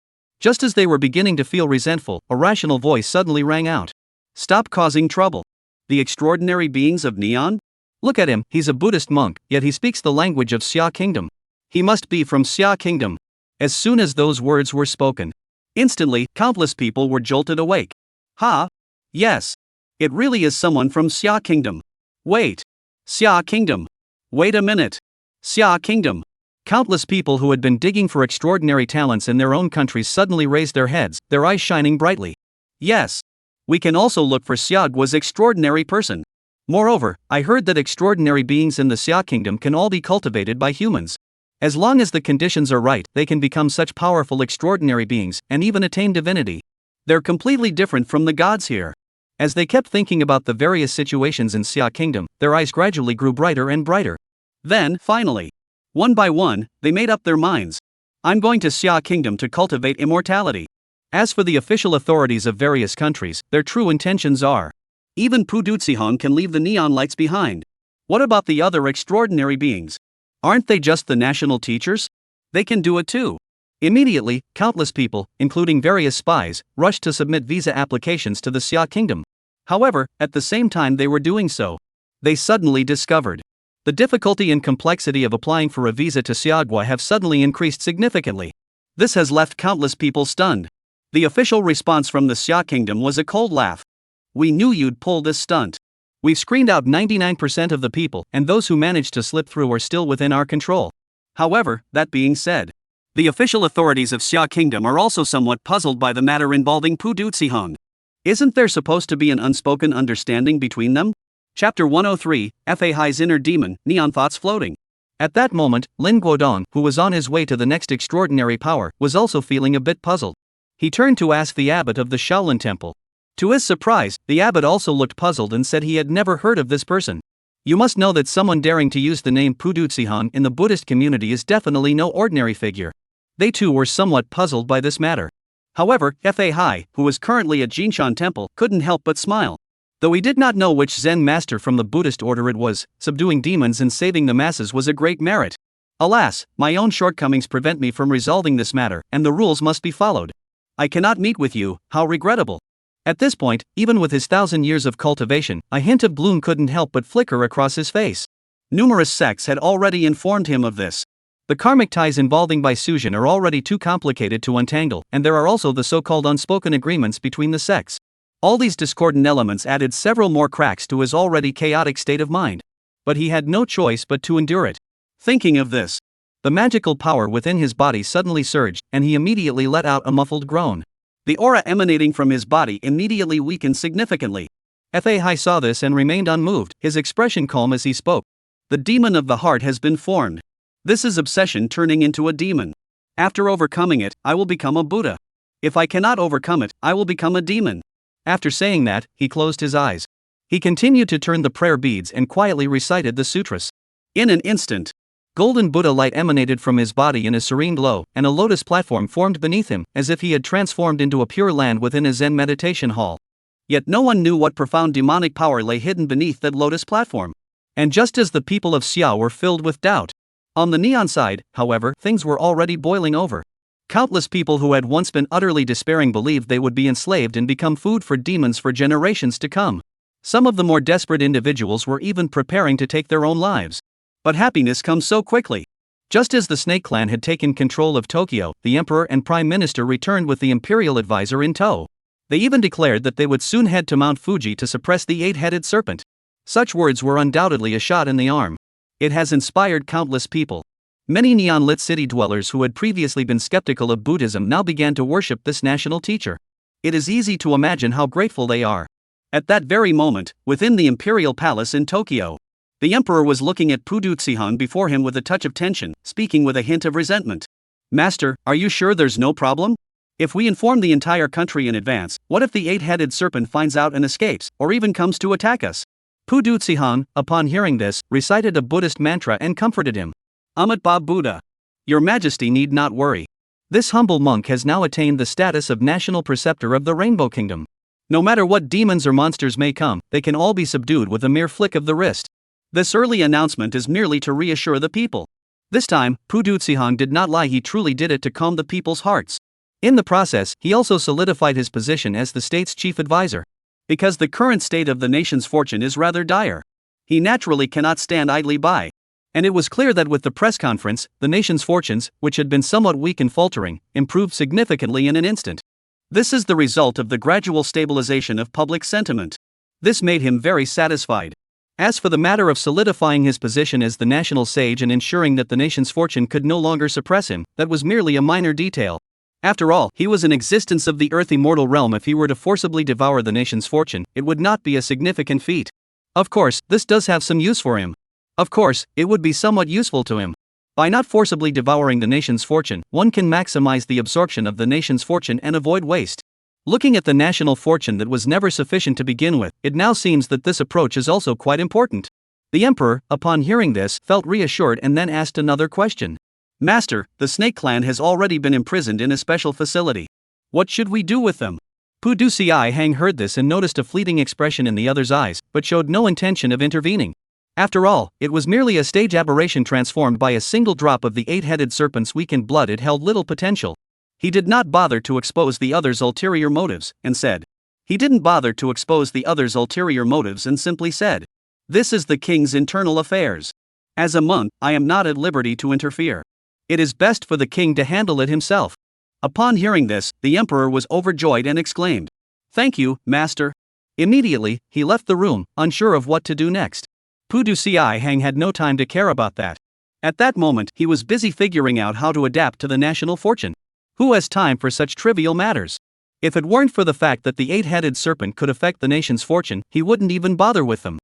Just as they were beginning to feel resentful, a rational voice suddenly rang out. Stop causing trouble. The extraordinary beings of neon? Look at him, he's a Buddhist monk, yet he speaks the language of Xia Kingdom. He must be from Xia Kingdom. As soon as those words were spoken, instantly, countless people were jolted awake. Ha! Yes. It really is someone from Xia Kingdom. Wait. Xia Kingdom. Wait a minute. Xia Kingdom. Countless people who had been digging for extraordinary talents in their own countries suddenly raised their heads, their eyes shining brightly. Yes. We can also look for Xiagua's extraordinary person. Moreover, I heard that extraordinary beings in the Xia Kingdom can all be cultivated by humans. As long as the conditions are right, they can become such powerful extraordinary beings, and even attain divinity. They're completely different from the gods here. As they kept thinking about the various situations in Xia Kingdom, their eyes gradually grew brighter and brighter. Then, finally, one by one, they made up their minds. I'm going to Xia Kingdom to cultivate immortality. As for the official authorities of various countries, their true intentions are. Even Pu Ducihong can leave the neon lights behind. What about the other extraordinary beings? Aren't they just the national teachers? They can do it too. Immediately, countless people, including various spies, rushed to submit visa applications to the Xia Kingdom. However, at the same time they were doing so, they suddenly discovered the difficulty and complexity of applying for a visa to Xiagua have suddenly increased significantly. This has left countless people stunned. The official response from the Xia Kingdom was a cold laugh. We knew you'd pull this stunt. We've screened out 99% of the people, and those who managed to slip through are still within our control. However, that being said, the official authorities of Xia Kingdom are also somewhat puzzled by the matter involving Pu Ducihong. Isn't there supposed to be an unspoken understanding between them? Chapter 103, Fahai's Inner Demon, Neon Thoughts Floating. At that moment, Lin Guodong, who was on his way to the next extraordinary power, was also feeling a bit puzzled. He turned to ask the abbot of the Shaolin Temple. To his surprise, the abbot also looked puzzled and said he had never heard of this person. You must know that someone daring to use the name Pu Ducihong in the Buddhist community is definitely no ordinary figure. They too were somewhat puzzled by this matter. However, Fahai, who was currently at Jinshan Temple, couldn't help but smile. Though he did not know which Zen master from the Buddhist order it was, subduing demons and saving the masses was a great merit. Alas, my own shortcomings prevent me from resolving this matter, and the rules must be followed. I cannot meet with you, how regrettable. At this point, even with his 1,000 years of cultivation, a hint of gloom couldn't help but flicker across his face. Numerous sects had already informed him of this. The karmic ties involving Baisuzhan are already too complicated to untangle, and there are also the so-called unspoken agreements between the sects. All these discordant elements added several more cracks to his already chaotic state of mind. But he had no choice but to endure it. Thinking of this, the magical power within his body suddenly surged, and he immediately let out a muffled groan. The aura emanating from his body immediately weakened significantly. Fahai saw this and remained unmoved, his expression calm as he spoke. The demon of the heart has been formed. This is obsession turning into a demon. After overcoming it, I will become a Buddha. If I cannot overcome it, I will become a demon. After saying that, he closed his eyes. He continued to turn the prayer beads and quietly recited the sutras. In an instant, golden Buddha light emanated from his body in a serene glow, and a lotus platform formed beneath him, as if he had transformed into a pure land within a Zen meditation hall. Yet no one knew what profound demonic power lay hidden beneath that lotus platform. And just as the people of Xia were filled with doubt, on the neon side, however, things were already boiling over. Countless people who had once been utterly despairing believed they would be enslaved and become food for demons for generations to come. Some of the more desperate individuals were even preparing to take their own lives. But happiness comes so quickly. Just as the Snake Clan had taken control of Tokyo, the Emperor and Prime Minister returned with the Imperial Advisor in tow. They even declared that they would soon head to Mount Fuji to suppress the eight-headed serpent. Such words were undoubtedly a shot in the arm. It has inspired countless people. Many neon-lit city dwellers who had previously been skeptical of Buddhism now began to worship this national teacher. It is easy to imagine how grateful they are. At that very moment, within the imperial palace in Tokyo, the emperor was looking at Pudutsi-han before him with a touch of tension, speaking with a hint of resentment. Master, are you sure there's no problem? If we inform the entire country in advance, what if the eight-headed serpent finds out and escapes, or even comes to attack us? Pudutsi-han, upon hearing this, recited a Buddhist mantra and comforted him. Amat Ba Buddha. Your Majesty need not worry. This humble monk has now attained the status of national preceptor of the Rainbow Kingdom. No matter what demons or monsters may come, they can all be subdued with a mere flick of the wrist. This early announcement is merely to reassure the people. This time, Pudutsi-han did not lie, he truly did it to calm the people's hearts. In the process, he also solidified his position as the state's chief advisor. Because the current state of the nation's fortune is rather dire, he naturally cannot stand idly by. And it was clear that with the press conference, the nation's fortunes, which had been somewhat weak and faltering, improved significantly in an instant. This is the result of the gradual stabilization of public sentiment. This made him very satisfied. As for the matter of solidifying his position as the national sage and ensuring that the nation's fortune could no longer suppress him, that was merely a minor detail. After all, he was an existence of the earth immortal realm. If he were to forcibly devour the nation's fortune, it would not be a significant feat. Of course, this does have some use for him. Of course, it would be somewhat useful to him. By not forcibly devouring the nation's fortune, one can maximize the absorption of the nation's fortune and avoid waste. Looking at the national fortune that was never sufficient to begin with, it now seems that this approach is also quite important. The emperor, upon hearing this, felt reassured and then asked another question. Master, the Snake Clan has already been imprisoned in a special facility. What should we do with them? Pudutsi-han heard this and noticed a fleeting expression in the other's eyes, but showed no intention of intervening. After all, it was merely a stage aberration transformed by a single drop of the eight-headed serpent's weakened blood. It held little potential. He did not bother to expose the other's ulterior motives, and said. He didn't bother to expose the other's ulterior motives and simply said. This is the king's internal affairs. As a monk, I am not at liberty to interfere. It is best for the king to handle it himself. Upon hearing this, the emperor was overjoyed and exclaimed. Thank you, master. Immediately, he left the room, unsure of what to do next. Pudutsi-han had no time to care about that. At that moment, he was busy figuring out how to adapt to the national fortune. Who has time for such trivial matters? If it weren't for the fact that the eight-headed serpent could affect the nation's fortune, he wouldn't even bother with them.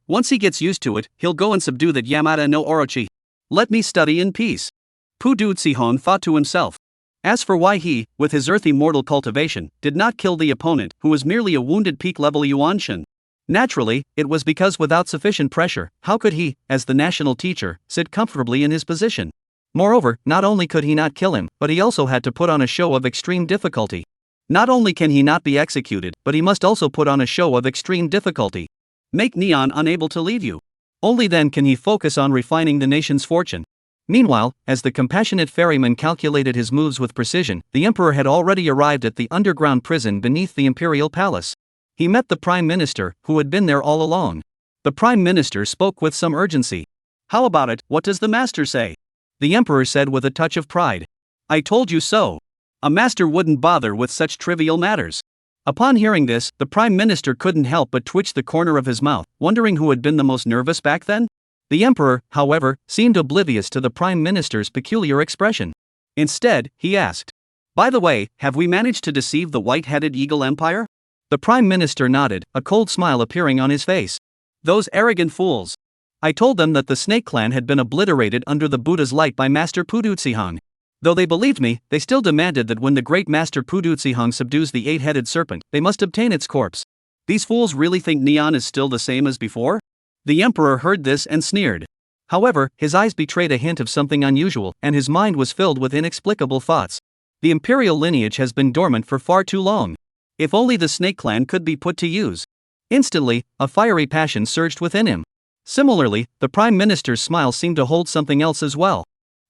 Once he gets used to it, he'll go and subdue that Yamada no Orochi. Let me study in peace. Pudutsi-han thought to himself. As for why he, with his earth immortal cultivation, did not kill the opponent, who was merely a wounded peak-level Yuanshan. Naturally, it was because without sufficient pressure, how could he, as the national teacher, sit comfortably in his position? Moreover, not only could he not kill him, but he also had to put on a show of extreme difficulty. Not only can he not be executed, but he must also put on a show of extreme difficulty. Make Neon unable to leave you. Only then can he focus on refining the nation's fortune. Meanwhile, as the compassionate ferryman calculated his moves with precision, the emperor had already arrived at the underground prison beneath the imperial palace. He met the prime minister, who had been there all along. The prime minister spoke with some urgency. How about it, what does the master say? The emperor said with a touch of pride. I told you so. A master wouldn't bother with such trivial matters. Upon hearing this, the prime minister couldn't help but twitch the corner of his mouth, wondering who had been the most nervous back then. The emperor, however, seemed oblivious to the prime minister's peculiar expression. Instead, he asked, by the way, have we managed to deceive the white-headed eagle empire? The prime minister nodded, a cold smile appearing on his face. Those arrogant fools. I told them that the Snake Clan had been obliterated under the Buddha's light by Master Pudutsi-han. Though they believed me, they still demanded that when the great Master Pudutsi-han subdues the eight-headed serpent, they must obtain its corpse. These fools really think Neon is still the same as before? The emperor heard this and sneered. However, his eyes betrayed a hint of something unusual, and his mind was filled with inexplicable thoughts. The imperial lineage has been dormant for far too long. If only the Snake Clan could be put to use. Instantly, a fiery passion surged within him. Similarly, the prime minister's smile seemed to hold something else as well.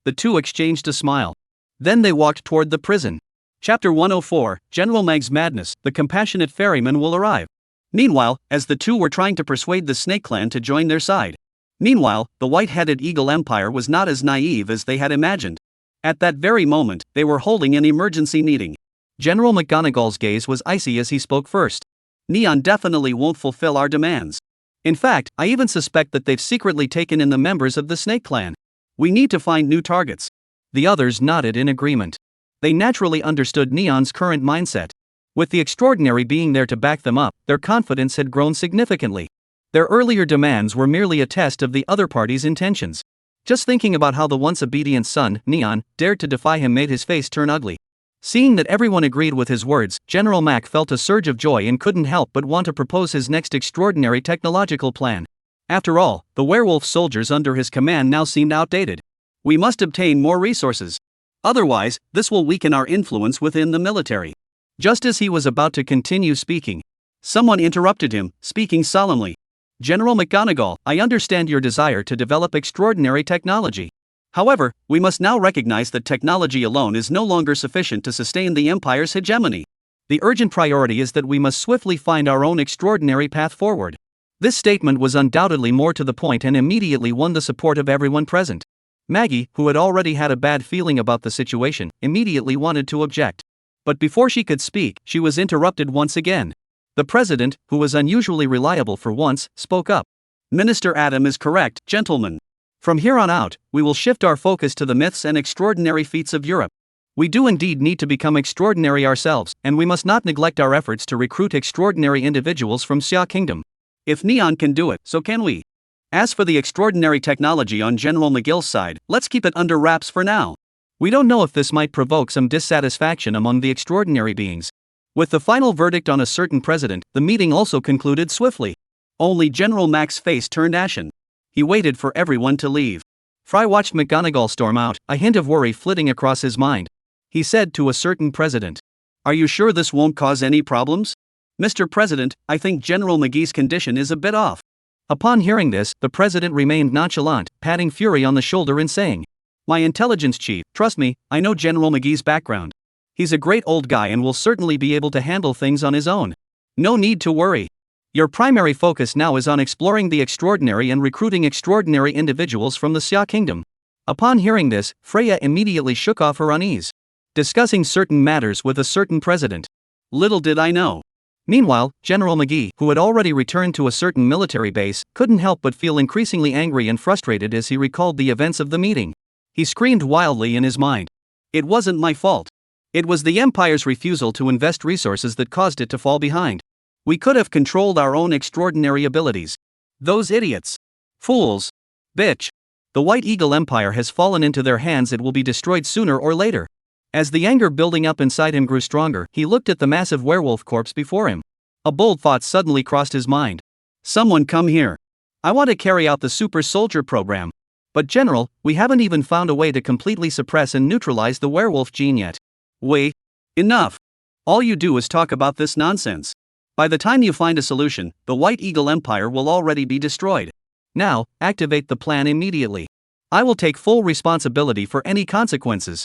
The two exchanged a smile. Then they walked toward the prison. Chapter 104, General Mag's Madness, the compassionate ferryman will arrive. Meanwhile, as the two were trying to persuade the Snake Clan to join their side. Meanwhile, the white-headed eagle empire was not as naive as they had imagined. At that very moment, they were holding an emergency meeting. General McGonagall's gaze was icy as he spoke first. Neon definitely won't fulfill our demands. In fact, I even suspect that they've secretly taken in the members of the Snake Clan. We need to find new targets. The others nodded in agreement. They naturally understood Neon's current mindset. With the extraordinary being there to back them up, their confidence had grown significantly. Their earlier demands were merely a test of the other party's intentions. Just thinking about how the once obedient son, Neon, dared to defy him made his face turn ugly. Seeing that everyone agreed with his words, General Mac felt a surge of joy and couldn't help but want to propose his next extraordinary technological plan. After all, the werewolf soldiers under his command now seemed outdated. We must obtain more resources. Otherwise, this will weaken our influence within the military. Just as he was about to continue speaking, someone interrupted him, speaking solemnly. General McGonagall, I understand your desire to develop extraordinary technology. However, we must now recognize that technology alone is no longer sufficient to sustain the Empire's hegemony. The urgent priority is that we must swiftly find our own extraordinary path forward. This statement was undoubtedly more to the point and immediately won the support of everyone present. Maggie, who had already had a bad feeling about the situation, immediately wanted to object. But before she could speak, she was interrupted once again. The president, who was unusually reliable for once, spoke up. Minister Adam is correct, gentlemen. From here on out, we will shift our focus to the myths and extraordinary feats of Europe. We do indeed need to become extraordinary ourselves, and we must not neglect our efforts to recruit extraordinary individuals from Xia Kingdom. If Neon can do it, so can we. As for the extraordinary technology on General McGill's side, let's keep it under wraps for now. We don't know if this might provoke some dissatisfaction among the extraordinary beings. With the final verdict on a certain president, the meeting also concluded swiftly. Only General Mac's face turned ashen. He waited for everyone to leave. Fry watched McGonagall storm out, a hint of worry flitting across his mind. He said to a certain president, "Are you sure this won't cause any problems? Mr. President, I think General McGee's condition is a bit off." Upon hearing this, the president remained nonchalant, patting Fury on the shoulder and saying, "My intelligence chief, trust me, I know General McGee's background. He's a great old guy and will certainly be able to handle things on his own. No need to worry. Your primary focus now is on exploring the extraordinary and recruiting extraordinary individuals from the Xia Kingdom." Upon hearing this, Freya immediately shook off her unease. Discussing certain matters with a certain president. Little did I know. Meanwhile, General McGee, who had already returned to a certain military base, couldn't help but feel increasingly angry and frustrated as he recalled the events of the meeting. He screamed wildly in his mind. It wasn't my fault. It was the Empire's refusal to invest resources that caused it to fall behind. We could have controlled our own extraordinary abilities. Those idiots. Fools. Bitch. The White Eagle Empire has fallen into their hands. It will be destroyed sooner or later. As the anger building up inside him grew stronger, he looked at the massive werewolf corpse before him. A bold thought suddenly crossed his mind. Someone come here. I want to carry out the super soldier program. But General, we haven't even found a way to completely suppress and neutralize the werewolf gene yet. Wait. Enough. All you do is talk about this nonsense. By the time you find a solution, the White Eagle Empire will already be destroyed. Now, activate the plan immediately. I will take full responsibility for any consequences.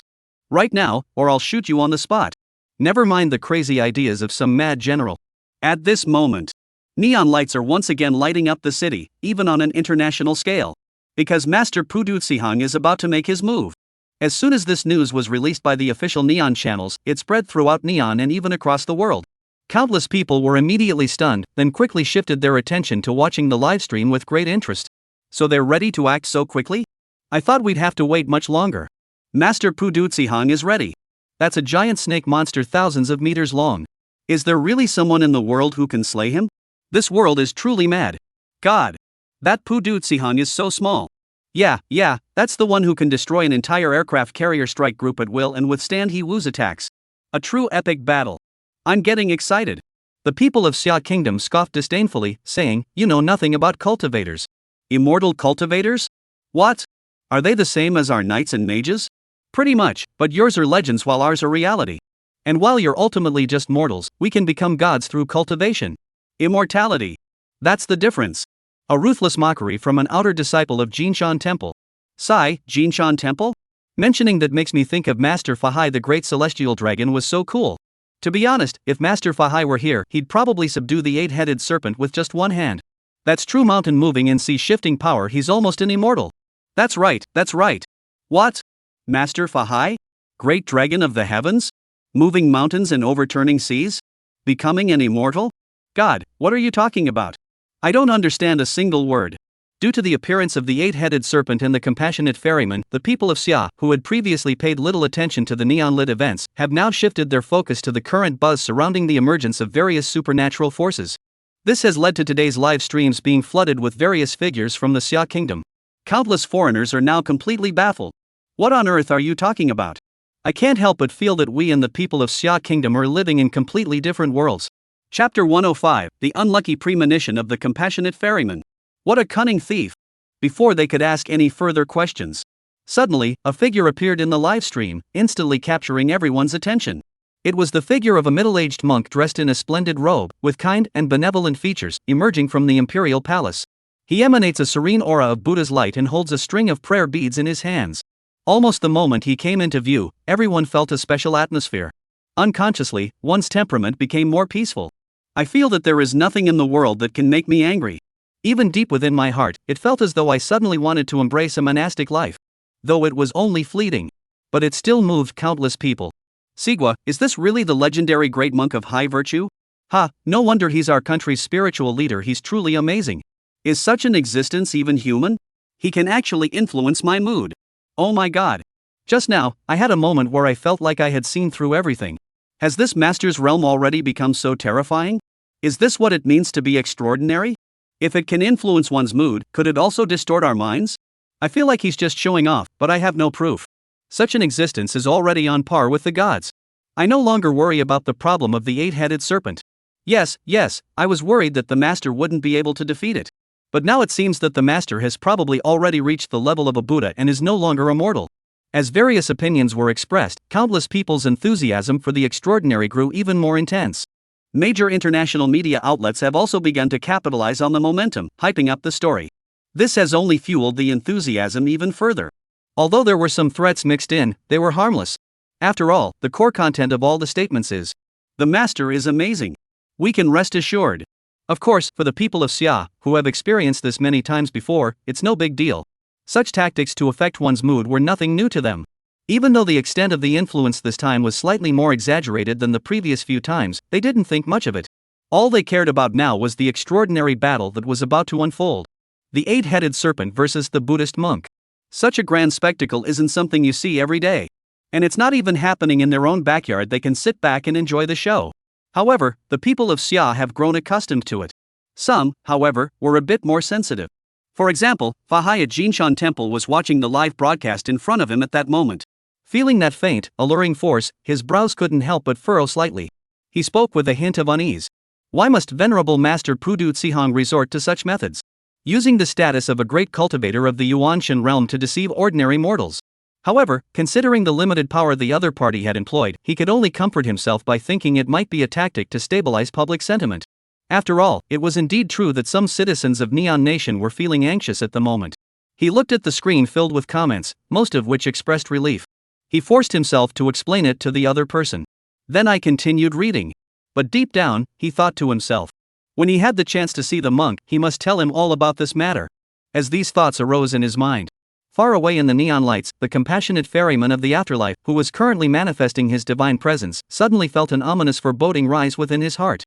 Right now, or I'll shoot you on the spot. Never mind the crazy ideas of some mad general. At this moment, neon lights are once again lighting up the city, even on an international scale. Because Master Pudutsihang is about to make his move. As soon as this news was released by the official Neon channels, it spread throughout Neon and even across the world. Countless people were immediately stunned, then quickly shifted their attention to watching the livestream with great interest. So they're ready to act so quickly? I thought we'd have to wait much longer. Master Pudutsihang is ready. That's a giant snake monster thousands of meters long. Is there really someone in the world who can slay him? This world is truly mad. God. That Pudutsihang is so small. Yeah, that's the one who can destroy an entire aircraft carrier strike group at will and withstand He Wu's attacks. A true epic battle. I'm getting excited. The people of Xia Kingdom scoffed disdainfully, saying, "You know nothing about cultivators." Immortal cultivators? What? Are they the same as our knights and mages? Pretty much, but yours are legends while ours are reality. And while you're ultimately just mortals, we can become gods through cultivation. Immortality. That's the difference. A ruthless mockery from an outer disciple of Jinshan Temple. Sigh, Jinshan Temple? Mentioning that makes me think of Master Fahai, the great celestial dragon was so cool. To be honest, if Master Fahai were here, he'd probably subdue the 8-headed serpent with just one hand. That's true mountain moving and sea shifting power. He's almost an immortal. That's right. What? Master Fahai? Great dragon of the heavens? Moving mountains and overturning seas? Becoming an immortal? God, what are you talking about? I don't understand a single word. Due to the appearance of the eight-headed serpent and the compassionate ferryman, the people of Xia, who had previously paid little attention to the neon-lit events, have now shifted their focus to the current buzz surrounding the emergence of various supernatural forces. This has led to today's live streams being flooded with various figures from the Xia kingdom. Countless foreigners are now completely baffled. What on earth are you talking about? I can't help but feel that we and the people of Xia kingdom are living in completely different worlds. Chapter 105, The Unlucky Premonition of the Compassionate Ferryman. What a cunning thief! Before they could ask any further questions, suddenly, a figure appeared in the live stream, instantly capturing everyone's attention. It was the figure of a middle-aged monk dressed in a splendid robe, with kind and benevolent features, emerging from the imperial palace. He emanates a serene aura of Buddha's light and holds a string of prayer beads in his hands. Almost the moment he came into view, everyone felt a special atmosphere. Unconsciously, one's temperament became more peaceful. I feel that there is nothing in the world that can make me angry. Even deep within my heart, it felt as though I suddenly wanted to embrace a monastic life. Though it was only fleeting. But it still moved countless people. Sigua, is this really the legendary great monk of high virtue? Ha, no wonder he's our country's spiritual leader, he's truly amazing. Is such an existence even human? He can actually influence my mood. Oh my god. Just now, I had a moment where I felt like I had seen through everything. Has this master's realm already become so terrifying? Is this what it means to be extraordinary? If it can influence one's mood, could it also distort our minds? I feel like he's just showing off, but I have no proof. Such an existence is already on par with the gods. I no longer worry about the problem of the eight-headed serpent. Yes, I was worried that the master wouldn't be able to defeat it. But now it seems that the master has probably already reached the level of a Buddha and is no longer immortal. As various opinions were expressed, countless people's enthusiasm for the extraordinary grew even more intense. Major international media outlets have also begun to capitalize on the momentum, hyping up the story. This has only fueled the enthusiasm even further. Although there were some threats mixed in, they were harmless. After all, the core content of all the statements is, "The master is amazing. We can rest assured." Of course, for the people of Xia, who have experienced this many times before, it's no big deal. Such tactics to affect one's mood were nothing new to them. Even though the extent of the influence this time was slightly more exaggerated than the previous few times, they didn't think much of it. All they cared about now was the extraordinary battle that was about to unfold. The eight-headed serpent versus the Buddhist monk. Such a grand spectacle isn't something you see every day. And it's not even happening in their own backyard. They can sit back and enjoy the show. However, the people of Xia have grown accustomed to it. Some, however, were a bit more sensitive. For example, Fahai at Jinshan Temple was watching the live broadcast in front of him at that moment. Feeling that faint, alluring force, his brows couldn't help but furrow slightly. He spoke with a hint of unease. Why must Venerable Master Pudu Tsihong resort to such methods? Using the status of a great cultivator of the Yuanshan realm to deceive ordinary mortals. However, considering the limited power the other party had employed, he could only comfort himself by thinking it might be a tactic to stabilize public sentiment. After all, it was indeed true that some citizens of Neon Nation were feeling anxious at the moment. He looked at the screen filled with comments, most of which expressed relief. He forced himself to explain it to the other person. Then I continued reading. But deep down, he thought to himself. When he had the chance to see the monk, he must tell him all about this matter. As these thoughts arose in his mind, far away in the neon lights, the compassionate ferryman of the afterlife, who was currently manifesting his divine presence, suddenly felt an ominous foreboding rise within his heart.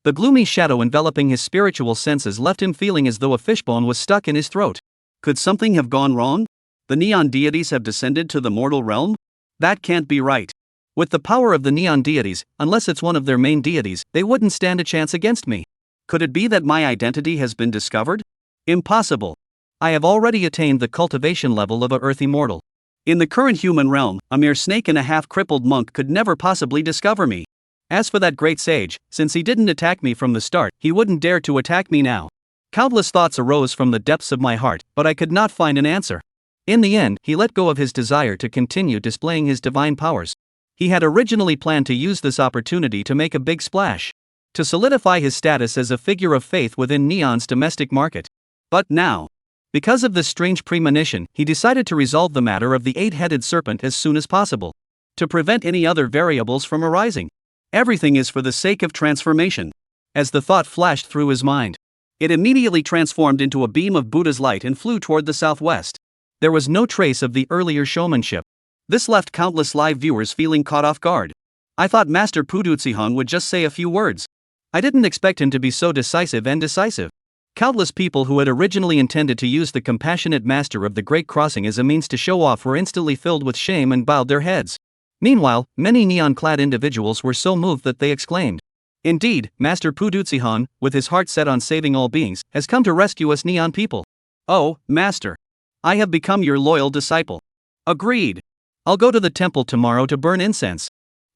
The gloomy shadow enveloping his spiritual senses left him feeling as though a fishbone was stuck in his throat. Could something have gone wrong? The neon deities have descended to the mortal realm? That can't be right. With the power of the neon deities, unless it's one of their main deities, they wouldn't stand a chance against me. Could it be that my identity has been discovered? Impossible. I have already attained the cultivation level of a earthy mortal. In the current human realm, a mere snake and a half-crippled monk could never possibly discover me. As for that great sage, since he didn't attack me from the start, he wouldn't dare to attack me now. Countless thoughts arose from the depths of my heart, but I could not find an answer. In the end, he let go of his desire to continue displaying his divine powers. He had originally planned to use this opportunity to make a big splash, to solidify his status as a figure of faith within Neon's domestic market. But now, because of this strange premonition, he decided to resolve the matter of the eight-headed serpent as soon as possible, to prevent any other variables from arising. Everything is for the sake of transformation. As the thought flashed through his mind, it immediately transformed into a beam of Buddha's light and flew toward the southwest. There was no trace of the earlier showmanship. This left countless live viewers feeling caught off guard. I thought Master Pudu Tsihong would just say a few words. I didn't expect him to be so decisive and decisive. Countless people who had originally intended to use the compassionate master of the Great Crossing as a means to show off were instantly filled with shame and bowed their heads. Meanwhile, many neon-clad individuals were so moved that they exclaimed, "Indeed, Master Pudutsihan, with his heart set on saving all beings, has come to rescue us neon people. Oh, Master. I have become your loyal disciple." Agreed. I'll go to the temple tomorrow to burn incense.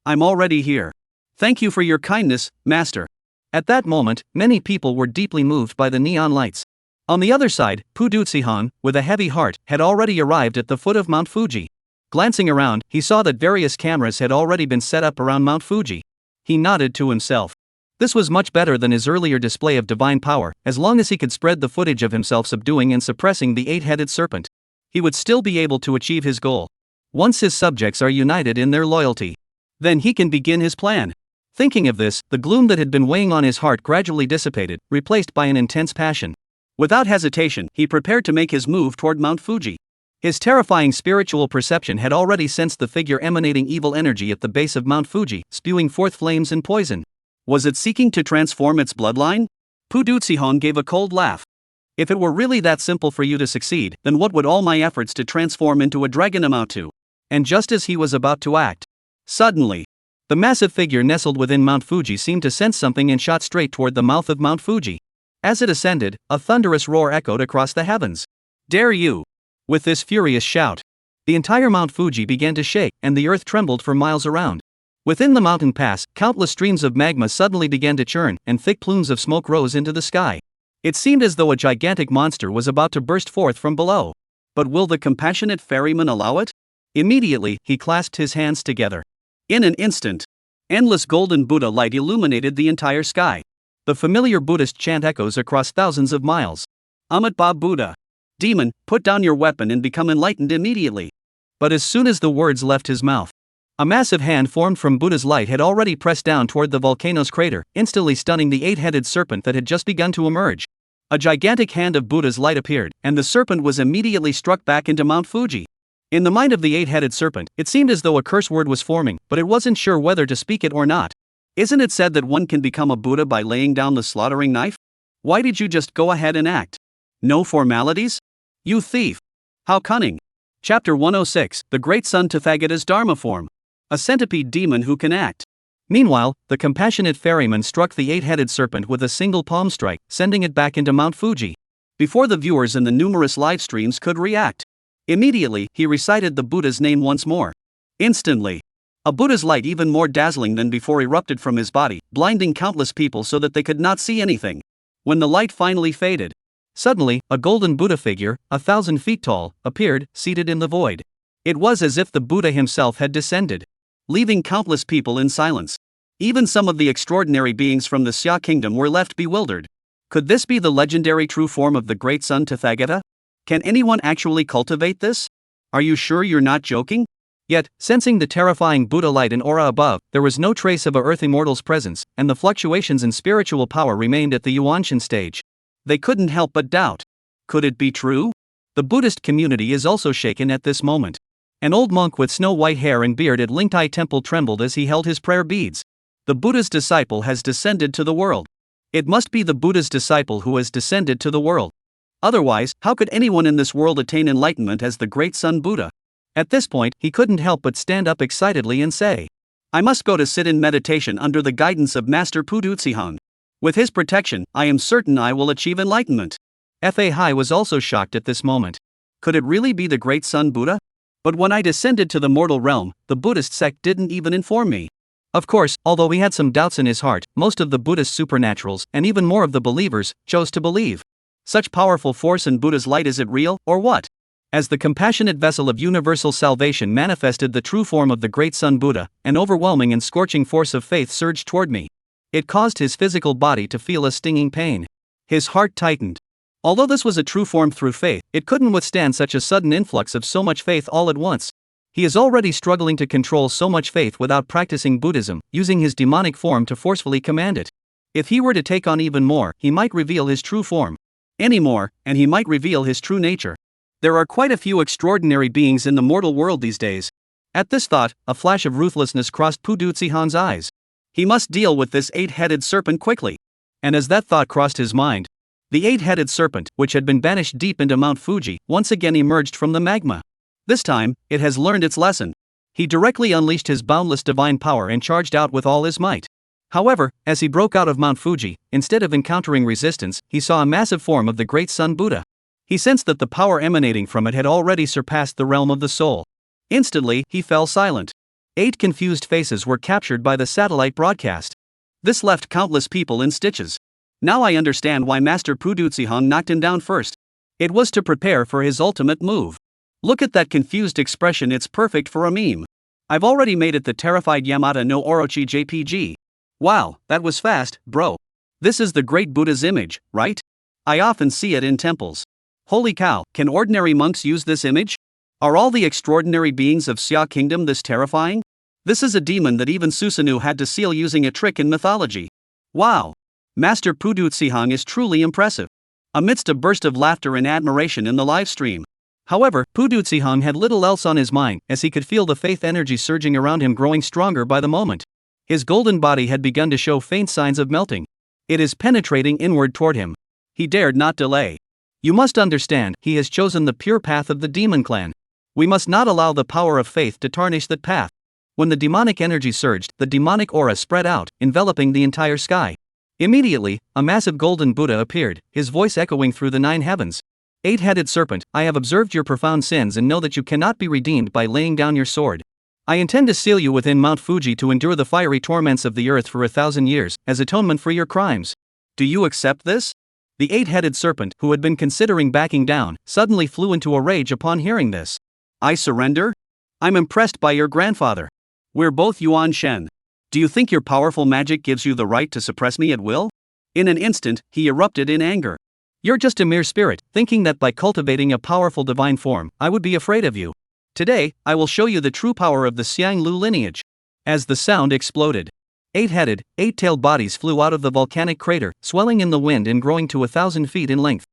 I'm already here. Thank you for your kindness, Master. At that moment, many people were deeply moved by the neon lights. On the other side, Pudutsihan, with a heavy heart, had already arrived at the foot of Mount Fuji. Glancing around, he saw that various cameras had already been set up around Mount Fuji. He nodded to himself. This was much better than his earlier display of divine power, as long as he could spread the footage of himself subduing and suppressing the eight-headed serpent. He would still be able to achieve his goal. Once his subjects are united in their loyalty, then he can begin his plan. Thinking of this, the gloom that had been weighing on his heart gradually dissipated, replaced by an intense passion. Without hesitation, he prepared to make his move toward Mount Fuji. His terrifying spiritual perception had already sensed the figure emanating evil energy at the base of Mount Fuji, spewing forth flames and poison. Was it seeking to transform its bloodline? Pudutsihan gave a cold laugh. If it were really that simple for you to succeed, then what would all my efforts to transform into a dragon amount to? And just as he was about to act, suddenly, the massive figure nestled within Mount Fuji seemed to sense something and shot straight toward the mouth of Mount Fuji. As it ascended, a thunderous roar echoed across the heavens. "Dare you!" With this furious shout, the entire Mount Fuji began to shake, and the earth trembled for miles around. Within the mountain pass, countless streams of magma suddenly began to churn, and thick plumes of smoke rose into the sky. It seemed as though a gigantic monster was about to burst forth from below. But will the compassionate ferryman allow it? Immediately, he clasped his hands together. In an instant, endless golden Buddha light illuminated the entire sky. The familiar Buddhist chant echoes across thousands of miles. Amitabha Buddha. Demon, put down your weapon and become enlightened immediately. But as soon as the words left his mouth, a massive hand formed from Buddha's light had already pressed down toward the volcano's crater, instantly stunning the eight-headed serpent that had just begun to emerge. A gigantic hand of Buddha's light appeared, and the serpent was immediately struck back into Mount Fuji. In the mind of the eight-headed serpent, it seemed as though a curse word was forming, but it wasn't sure whether to speak it or not. Isn't it said that one can become a Buddha by laying down the slaughtering knife? Why did you just go ahead and act? No formalities? You thief! How cunning! Chapter 106, The Great Sun Tathagata's Dharma Form. A centipede demon who can act. Meanwhile, the compassionate ferryman struck the eight-headed serpent with a single palm strike, sending it back into Mount Fuji. Before the viewers in the numerous live streams could react, immediately, he recited the Buddha's name once more. Instantly, a Buddha's light even more dazzling than before erupted from his body, blinding countless people so that they could not see anything. When the light finally faded, suddenly, a golden Buddha figure, 1,000 feet tall, appeared, seated in the void. It was as if the Buddha himself had descended, leaving countless people in silence. Even some of the extraordinary beings from the Xia kingdom were left bewildered. Could this be the legendary true form of the great sun Tathagata? Can anyone actually cultivate this? Are you sure you're not joking? Yet, sensing the terrifying Buddha light and aura above, there was no trace of a earth immortal's presence, and the fluctuations in spiritual power remained at the Yuanshan stage. They couldn't help but doubt. Could it be true? The Buddhist community is also shaken at this moment. An old monk with snow-white hair and beard at Lingtai Temple trembled as he held his prayer beads. The Buddha's disciple has descended to the world. It must be the Buddha's disciple who has descended to the world. Otherwise, how could anyone in this world attain enlightenment as the great Sun Buddha? At this point, he couldn't help but stand up excitedly and say, "I must go to sit in meditation under the guidance of Master Pudutsihan. With his protection, I am certain I will achieve enlightenment." Fahai was also shocked at this moment. Could it really be the great Sun Buddha? But when I descended to the mortal realm, the Buddhist sect didn't even inform me. Of course, although he had some doubts in his heart, most of the Buddhist supernaturals, and even more of the believers, chose to believe. Such powerful force in Buddha's light, is it real, or what? As the compassionate vessel of universal salvation manifested the true form of the great Sun Buddha, an overwhelming and scorching force of faith surged toward me. It caused his physical body to feel a stinging pain. His heart tightened. Although this was a true form through faith, it couldn't withstand such a sudden influx of so much faith all at once. He is already struggling to control so much faith without practicing Buddhism, using his demonic form to forcefully command it. If he were to take on even more, he might reveal his true form. Any more, and he might reveal his true nature. There are quite a few extraordinary beings in the mortal world these days. At this thought, a flash of ruthlessness crossed Pudutsihan's eyes. He must deal with this eight-headed serpent quickly. And as that thought crossed his mind, The eight-headed serpent, which had been banished deep into Mount Fuji, once again emerged from the magma. This time, it has learned its lesson. He directly unleashed his boundless divine power and charged out with all his might. However, as he broke out of Mount Fuji, instead of encountering resistance, he saw a massive form of the great Sun Buddha. He sensed that the power emanating from it had already surpassed the realm of the soul. Instantly, he fell silent. 8 confused faces were captured by the satellite broadcast. This left countless people in stitches. Now I understand why Master Pudutsihong knocked him down first. It was to prepare for his ultimate move. Look at that confused expression, it's perfect for a meme. I've already made it the terrified Yamata no Orochi JPG. Wow, that was fast, bro. This is the great Buddha's image, right? I often see it in temples. Holy cow, can ordinary monks use this image? Are all the extraordinary beings of Xia Kingdom this terrifying? This is a demon that even Susanoo had to seal using a trick in mythology. Wow! Master Pudutsihong is truly impressive. Amidst a burst of laughter and admiration in the live stream. However, Pudutsihong had little else on his mind, as he could feel the faith energy surging around him growing stronger by the moment. His golden body had begun to show faint signs of melting. It is penetrating inward toward him. He dared not delay. You must understand, he has chosen the pure path of the demon clan. We must not allow the power of faith to tarnish that path. When the demonic energy surged, the demonic aura spread out, enveloping the entire sky. Immediately, a massive golden Buddha appeared, his voice echoing through the 9 heavens. Eight-headed serpent, I have observed your profound sins and know that you cannot be redeemed by laying down your sword. I intend to seal you within Mount Fuji to endure the fiery torments of the earth for 1,000 years, as atonement for your crimes. Do you accept this? The eight-headed serpent, who had been considering backing down, suddenly flew into a rage upon hearing this. I surrender? I'm impressed by your grandfather. We're both Yuan Shen. Do you think your powerful magic gives you the right to suppress me at will? In an instant, he erupted in anger. You're just a mere spirit, thinking that by cultivating a powerful divine form, I would be afraid of you. Today, I will show you the true power of the Xiang Lu lineage. As the sound exploded, 8-headed, 8-tailed bodies flew out of the volcanic crater, swelling in the wind and growing to 1,000 feet in length.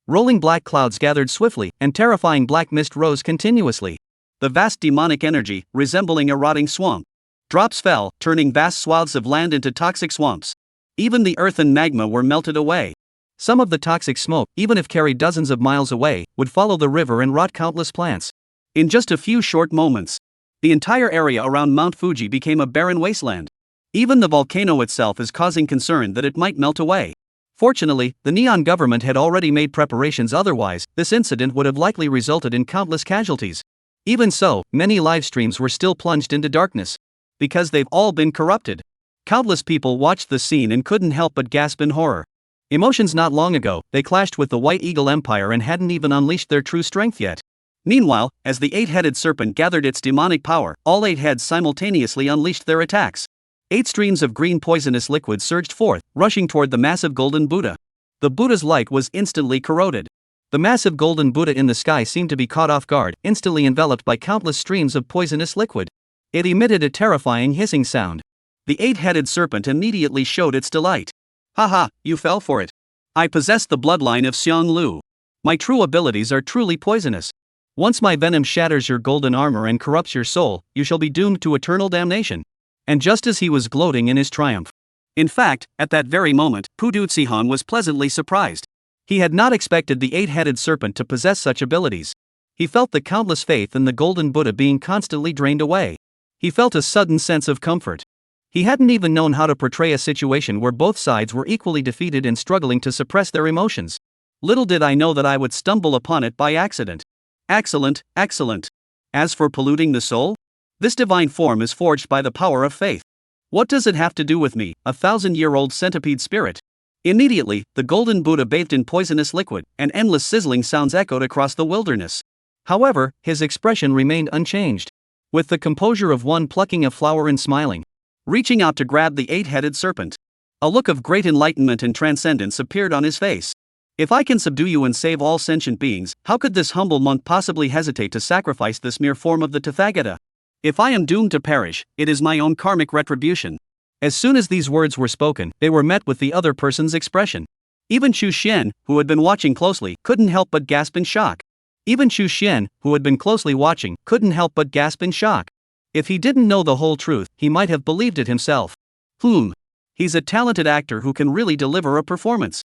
Rolling black clouds gathered swiftly, and terrifying black mist rose continuously. The vast demonic energy, resembling a rotting swamp. Drops fell, turning vast swaths of land into toxic swamps. Even the earth and magma were melted away. Some of the toxic smoke, even if carried dozens of miles away, would follow the river and rot countless plants. In just a few short moments, the entire area around Mount Fuji became a barren wasteland. Even the volcano itself is causing concern that it might melt away. Fortunately, the Neon government had already made preparations, otherwise, this incident would have likely resulted in countless casualties. Even so, many live streams were still plunged into darkness. Because they've all been corrupted. Countless people watched the scene and couldn't help but gasp in horror. Emotions not long ago, they clashed with the White Eagle Empire and hadn't even unleashed their true strength yet. Meanwhile, as the 8-headed serpent gathered its demonic power, all 8 heads simultaneously unleashed their attacks. 8 streams of green poisonous liquid surged forth, rushing toward the massive golden Buddha. The Buddha's light was instantly corroded. The massive golden Buddha in the sky seemed to be caught off guard, instantly enveloped by countless streams of poisonous liquid. It emitted a terrifying hissing sound. The 8-headed serpent immediately showed its delight. Haha, you fell for it. I possess the bloodline of Xiang Lu. My true abilities are truly poisonous. Once my venom shatters your golden armor and corrupts your soul, you shall be doomed to eternal damnation. And just as he was gloating in his triumph. In fact, at that very moment, Pudutsihong was pleasantly surprised. He had not expected the 8-headed serpent to possess such abilities. He felt the countless faith in the golden Buddha being constantly drained away. He felt a sudden sense of comfort. He hadn't even known how to portray a situation where both sides were equally defeated and struggling to suppress their emotions. Little did I know that I would stumble upon it by accident. Excellent, excellent. As for polluting the soul? This divine form is forged by the power of faith. What does it have to do with me, a 1,000-year-old centipede spirit? Immediately, the golden Buddha bathed in poisonous liquid, and endless sizzling sounds echoed across the wilderness. However, his expression remained unchanged. With the composure of one plucking a flower and smiling. Reaching out to grab the 8-headed serpent. A look of great enlightenment and transcendence appeared on his face. If I can subdue you and save all sentient beings, how could this humble monk possibly hesitate to sacrifice this mere form of the Tathagata? If I am doomed to perish, it is my own karmic retribution. As soon as these words were spoken, they were met with the other person's expression. Even Chu Xian, who had been watching closely, couldn't help but gasp in shock. Even Chu Xian, who had been closely watching, couldn't help but gasp in shock. If he didn't know the whole truth, he might have believed it himself. He's a talented actor who can really deliver a performance.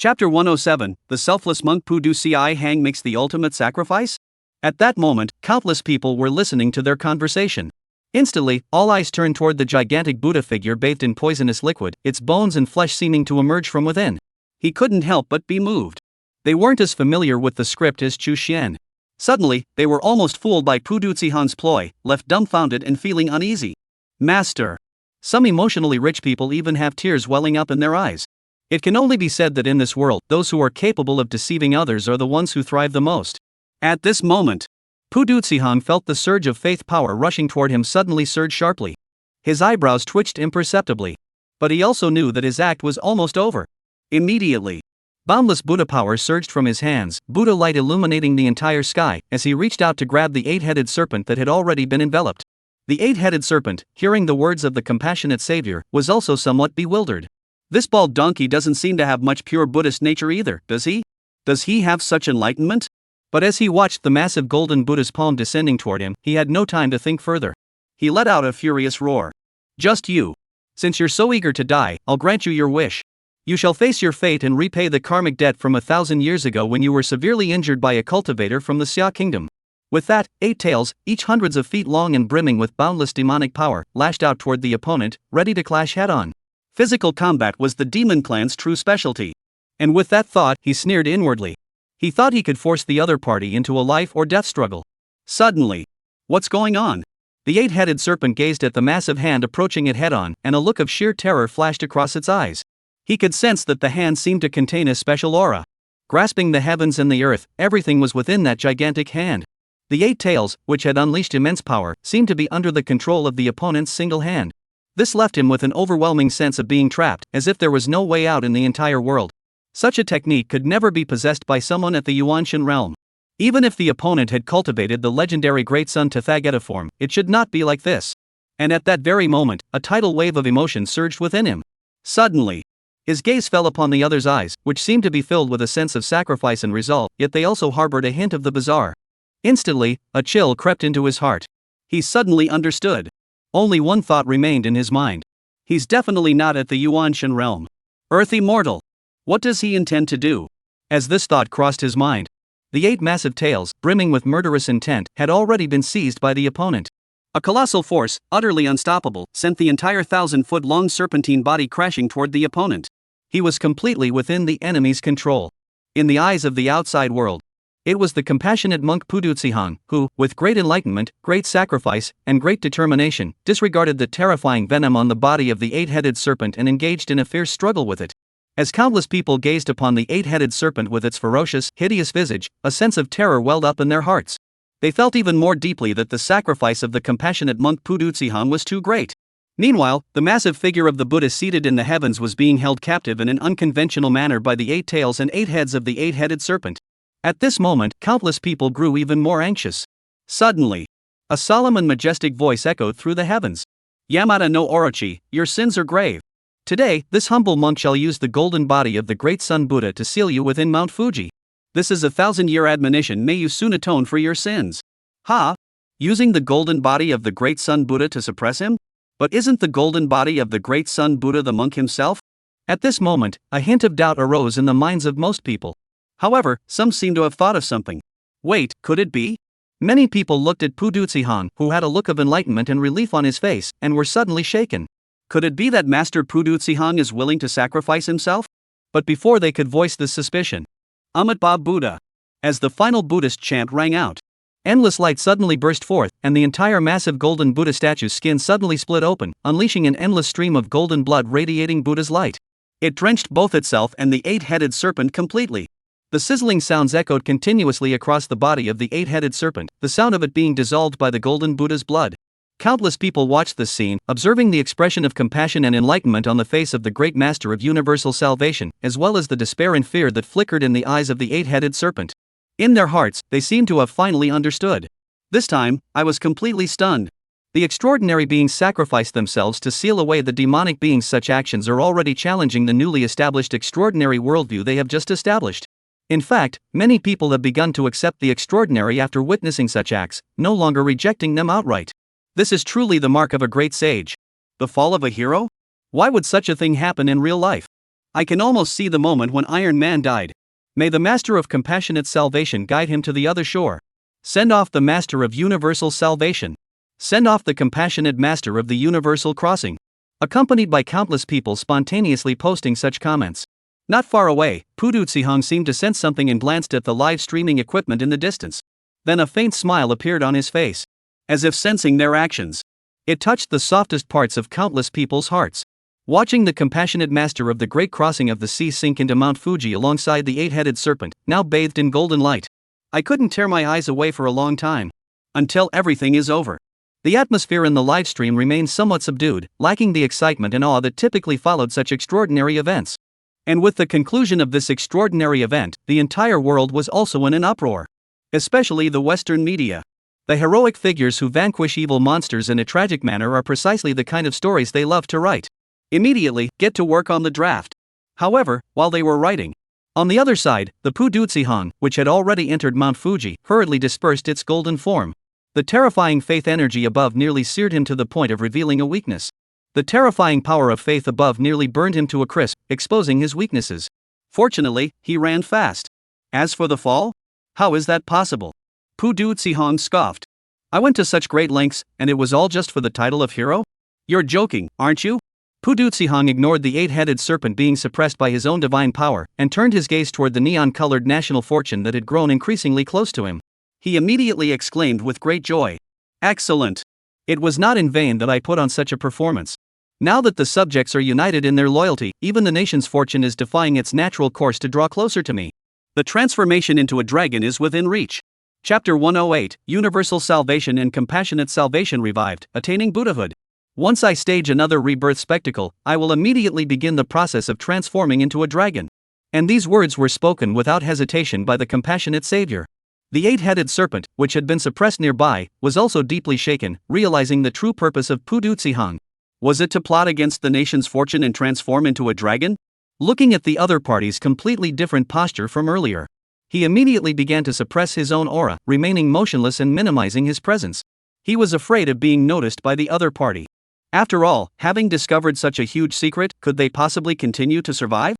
Chapter 107, The Selfless Monk Pu Du Si Hang Makes the Ultimate Sacrifice? At that moment, countless people were listening to their conversation. Instantly, all eyes turned toward the gigantic Buddha figure bathed in poisonous liquid, its bones and flesh seeming to emerge from within. He couldn't help but be moved. They weren't as familiar with the script as Chu Xian. Suddenly, they were almost fooled by Pu Du Zihan's ploy, left dumbfounded and feeling uneasy. Master! Some emotionally rich people even have tears welling up in their eyes. It can only be said that in this world, those who are capable of deceiving others are the ones who thrive the most. At this moment, Pu Du Zihang felt the surge of faith power rushing toward him suddenly surge sharply. His eyebrows twitched imperceptibly. But he also knew that his act was almost over. Immediately, boundless Buddha power surged from his hands, Buddha light illuminating the entire sky, as he reached out to grab the eight-headed serpent that had already been enveloped. The eight-headed serpent, hearing the words of the compassionate savior, was also somewhat bewildered. This bald donkey doesn't seem to have much pure Buddhist nature either, does he? Does he have such enlightenment? But as he watched the massive golden Buddha's palm descending toward him, he had no time to think further. He let out a furious roar. Just you. Since you're so eager to die, I'll grant you your wish. You shall face your fate and repay the karmic debt from 1,000 years ago when you were severely injured by a cultivator from the Xia kingdom. With that, 8 tails, each hundreds of feet long and brimming with boundless demonic power, lashed out toward the opponent, ready to clash head-on. Physical combat was the demon clan's true specialty. And with that thought, he sneered inwardly. He thought he could force the other party into a life or death struggle. Suddenly, what's going on? The eight-headed serpent gazed at the massive hand approaching it head-on, and a look of sheer terror flashed across its eyes. He could sense that the hand seemed to contain a special aura. Grasping the heavens and the earth, everything was within that gigantic hand. The 8 tails, which had unleashed immense power, seemed to be under the control of the opponent's single hand. This left him with an overwhelming sense of being trapped, as if there was no way out in the entire world. Such a technique could never be possessed by someone at the Yuanshan realm. Even if the opponent had cultivated the legendary Great Sun Tathagata, it should not be like this. And at that very moment, a tidal wave of emotion surged within him. Suddenly, his gaze fell upon the other's eyes, which seemed to be filled with a sense of sacrifice and resolve, yet they also harbored a hint of the bizarre. Instantly, a chill crept into his heart. He suddenly understood. Only one thought remained in his mind. He's definitely not at the Yuanshan realm. Earth immortal. What does he intend to do? As this thought crossed his mind, the 8 massive tails, brimming with murderous intent, had already been seized by the opponent. A colossal force, utterly unstoppable, sent the entire 1,000-foot-long serpentine body crashing toward the opponent. He was completely within the enemy's control. In the eyes of the outside world, it was the compassionate monk Pu Du Zihang who, with great enlightenment, great sacrifice, and great determination, disregarded the terrifying venom on the body of the 8-headed serpent and engaged in a fierce struggle with it. As countless people gazed upon the 8-headed serpent with its ferocious, hideous visage, a sense of terror welled up in their hearts. They felt even more deeply that the sacrifice of the compassionate monk Pu Du Zihang was too great. Meanwhile, the massive figure of the Buddha seated in the heavens was being held captive in an unconventional manner by the 8 tails and 8 heads of the 8-headed serpent. At this moment, countless people grew even more anxious. Suddenly, a solemn and majestic voice echoed through the heavens. Yamada no Orochi, your sins are grave. Today, this humble monk shall use the golden body of the great Sun Buddha to seal you within Mount Fuji. This is a 1,000-year admonition, may you soon atone for your sins. Ha! Using the golden body of the great Sun Buddha to suppress him? But isn't the golden body of the great Sun Buddha the monk himself? At this moment, a hint of doubt arose in the minds of most people. However, some seem to have thought of something. Wait, could it be? Many people looked at Pu Du Zihang, who had a look of enlightenment and relief on his face, and were suddenly shaken. Could it be that Master Pu Du Zihang is willing to sacrifice himself? But before they could voice this suspicion, Amitabha Buddha. As the final Buddhist chant rang out, endless light suddenly burst forth, and the entire massive golden Buddha statue's skin suddenly split open, unleashing an endless stream of golden blood radiating Buddha's light. It drenched both itself and the 8-headed serpent completely. The sizzling sounds echoed continuously across the body of the 8-headed serpent, the sound of it being dissolved by the golden Buddha's blood. Countless people watched this scene, observing the expression of compassion and enlightenment on the face of the great master of universal salvation, as well as the despair and fear that flickered in the eyes of the 8-headed serpent. In their hearts, they seemed to have finally understood. This time, I was completely stunned. The extraordinary beings sacrificed themselves to seal away the demonic beings. Such actions are already challenging the newly established extraordinary worldview they have just established. In fact, many people have begun to accept the extraordinary after witnessing such acts, no longer rejecting them outright. This is truly the mark of a great sage. The fall of a hero? Why would such a thing happen in real life? I can almost see the moment when Iron Man died. May the Master of Compassionate Salvation guide him to the other shore. Send off the Master of Universal Salvation. Send off the Compassionate Master of the Universal Crossing. Accompanied by countless people spontaneously posting such comments. Not far away, Pudutsihong seemed to sense something and glanced at the live streaming equipment in the distance. Then a faint smile appeared on his face. As if sensing their actions. It touched the softest parts of countless people's hearts. Watching the compassionate master of the great crossing of the sea sink into Mount Fuji alongside the eight-headed serpent, now bathed in golden light. I couldn't tear my eyes away for a long time. Until everything is over. The atmosphere in the livestream remains somewhat subdued, lacking the excitement and awe that typically followed such extraordinary events. And with the conclusion of this extraordinary event, the entire world was also in an uproar. Especially the Western media. The heroic figures who vanquish evil monsters in a tragic manner are precisely the kind of stories they love to write. Immediately, get to work on the draft. However, while they were writing, on the other side, the Pudutsihong, which had already entered Mount Fuji, hurriedly dispersed its golden form. The terrifying faith energy above nearly seared him to the point of revealing a weakness. The terrifying power of faith above nearly burned him to a crisp, exposing his weaknesses. Fortunately, he ran fast. As for the fall? How is that possible? Pudutsihong scoffed. I went to such great lengths, and it was all just for the title of hero? You're joking, aren't you? Pudutsihong ignored the eight-headed serpent being suppressed by his own divine power, and turned his gaze toward the neon-colored national fortune that had grown increasingly close to him. He immediately exclaimed with great joy. Excellent! It was not in vain that I put on such a performance. Now that the subjects are united in their loyalty, even the nation's fortune is defying its natural course to draw closer to me. The transformation into a dragon is within reach. Chapter 108, Universal Salvation and Compassionate Salvation Revived, Attaining Buddhahood. Once I stage another rebirth spectacle, I will immediately begin the process of transforming into a dragon. And these words were spoken without hesitation by the compassionate savior. The eight-headed serpent, which had been suppressed nearby, was also deeply shaken, realizing the true purpose of Pudutsihong. Was it to plot against the nation's fortune and transform into a dragon? Looking at the other party's completely different posture from earlier, he immediately began to suppress his own aura, remaining motionless and minimizing his presence. He was afraid of being noticed by the other party. After all, having discovered such a huge secret, could they possibly continue to survive?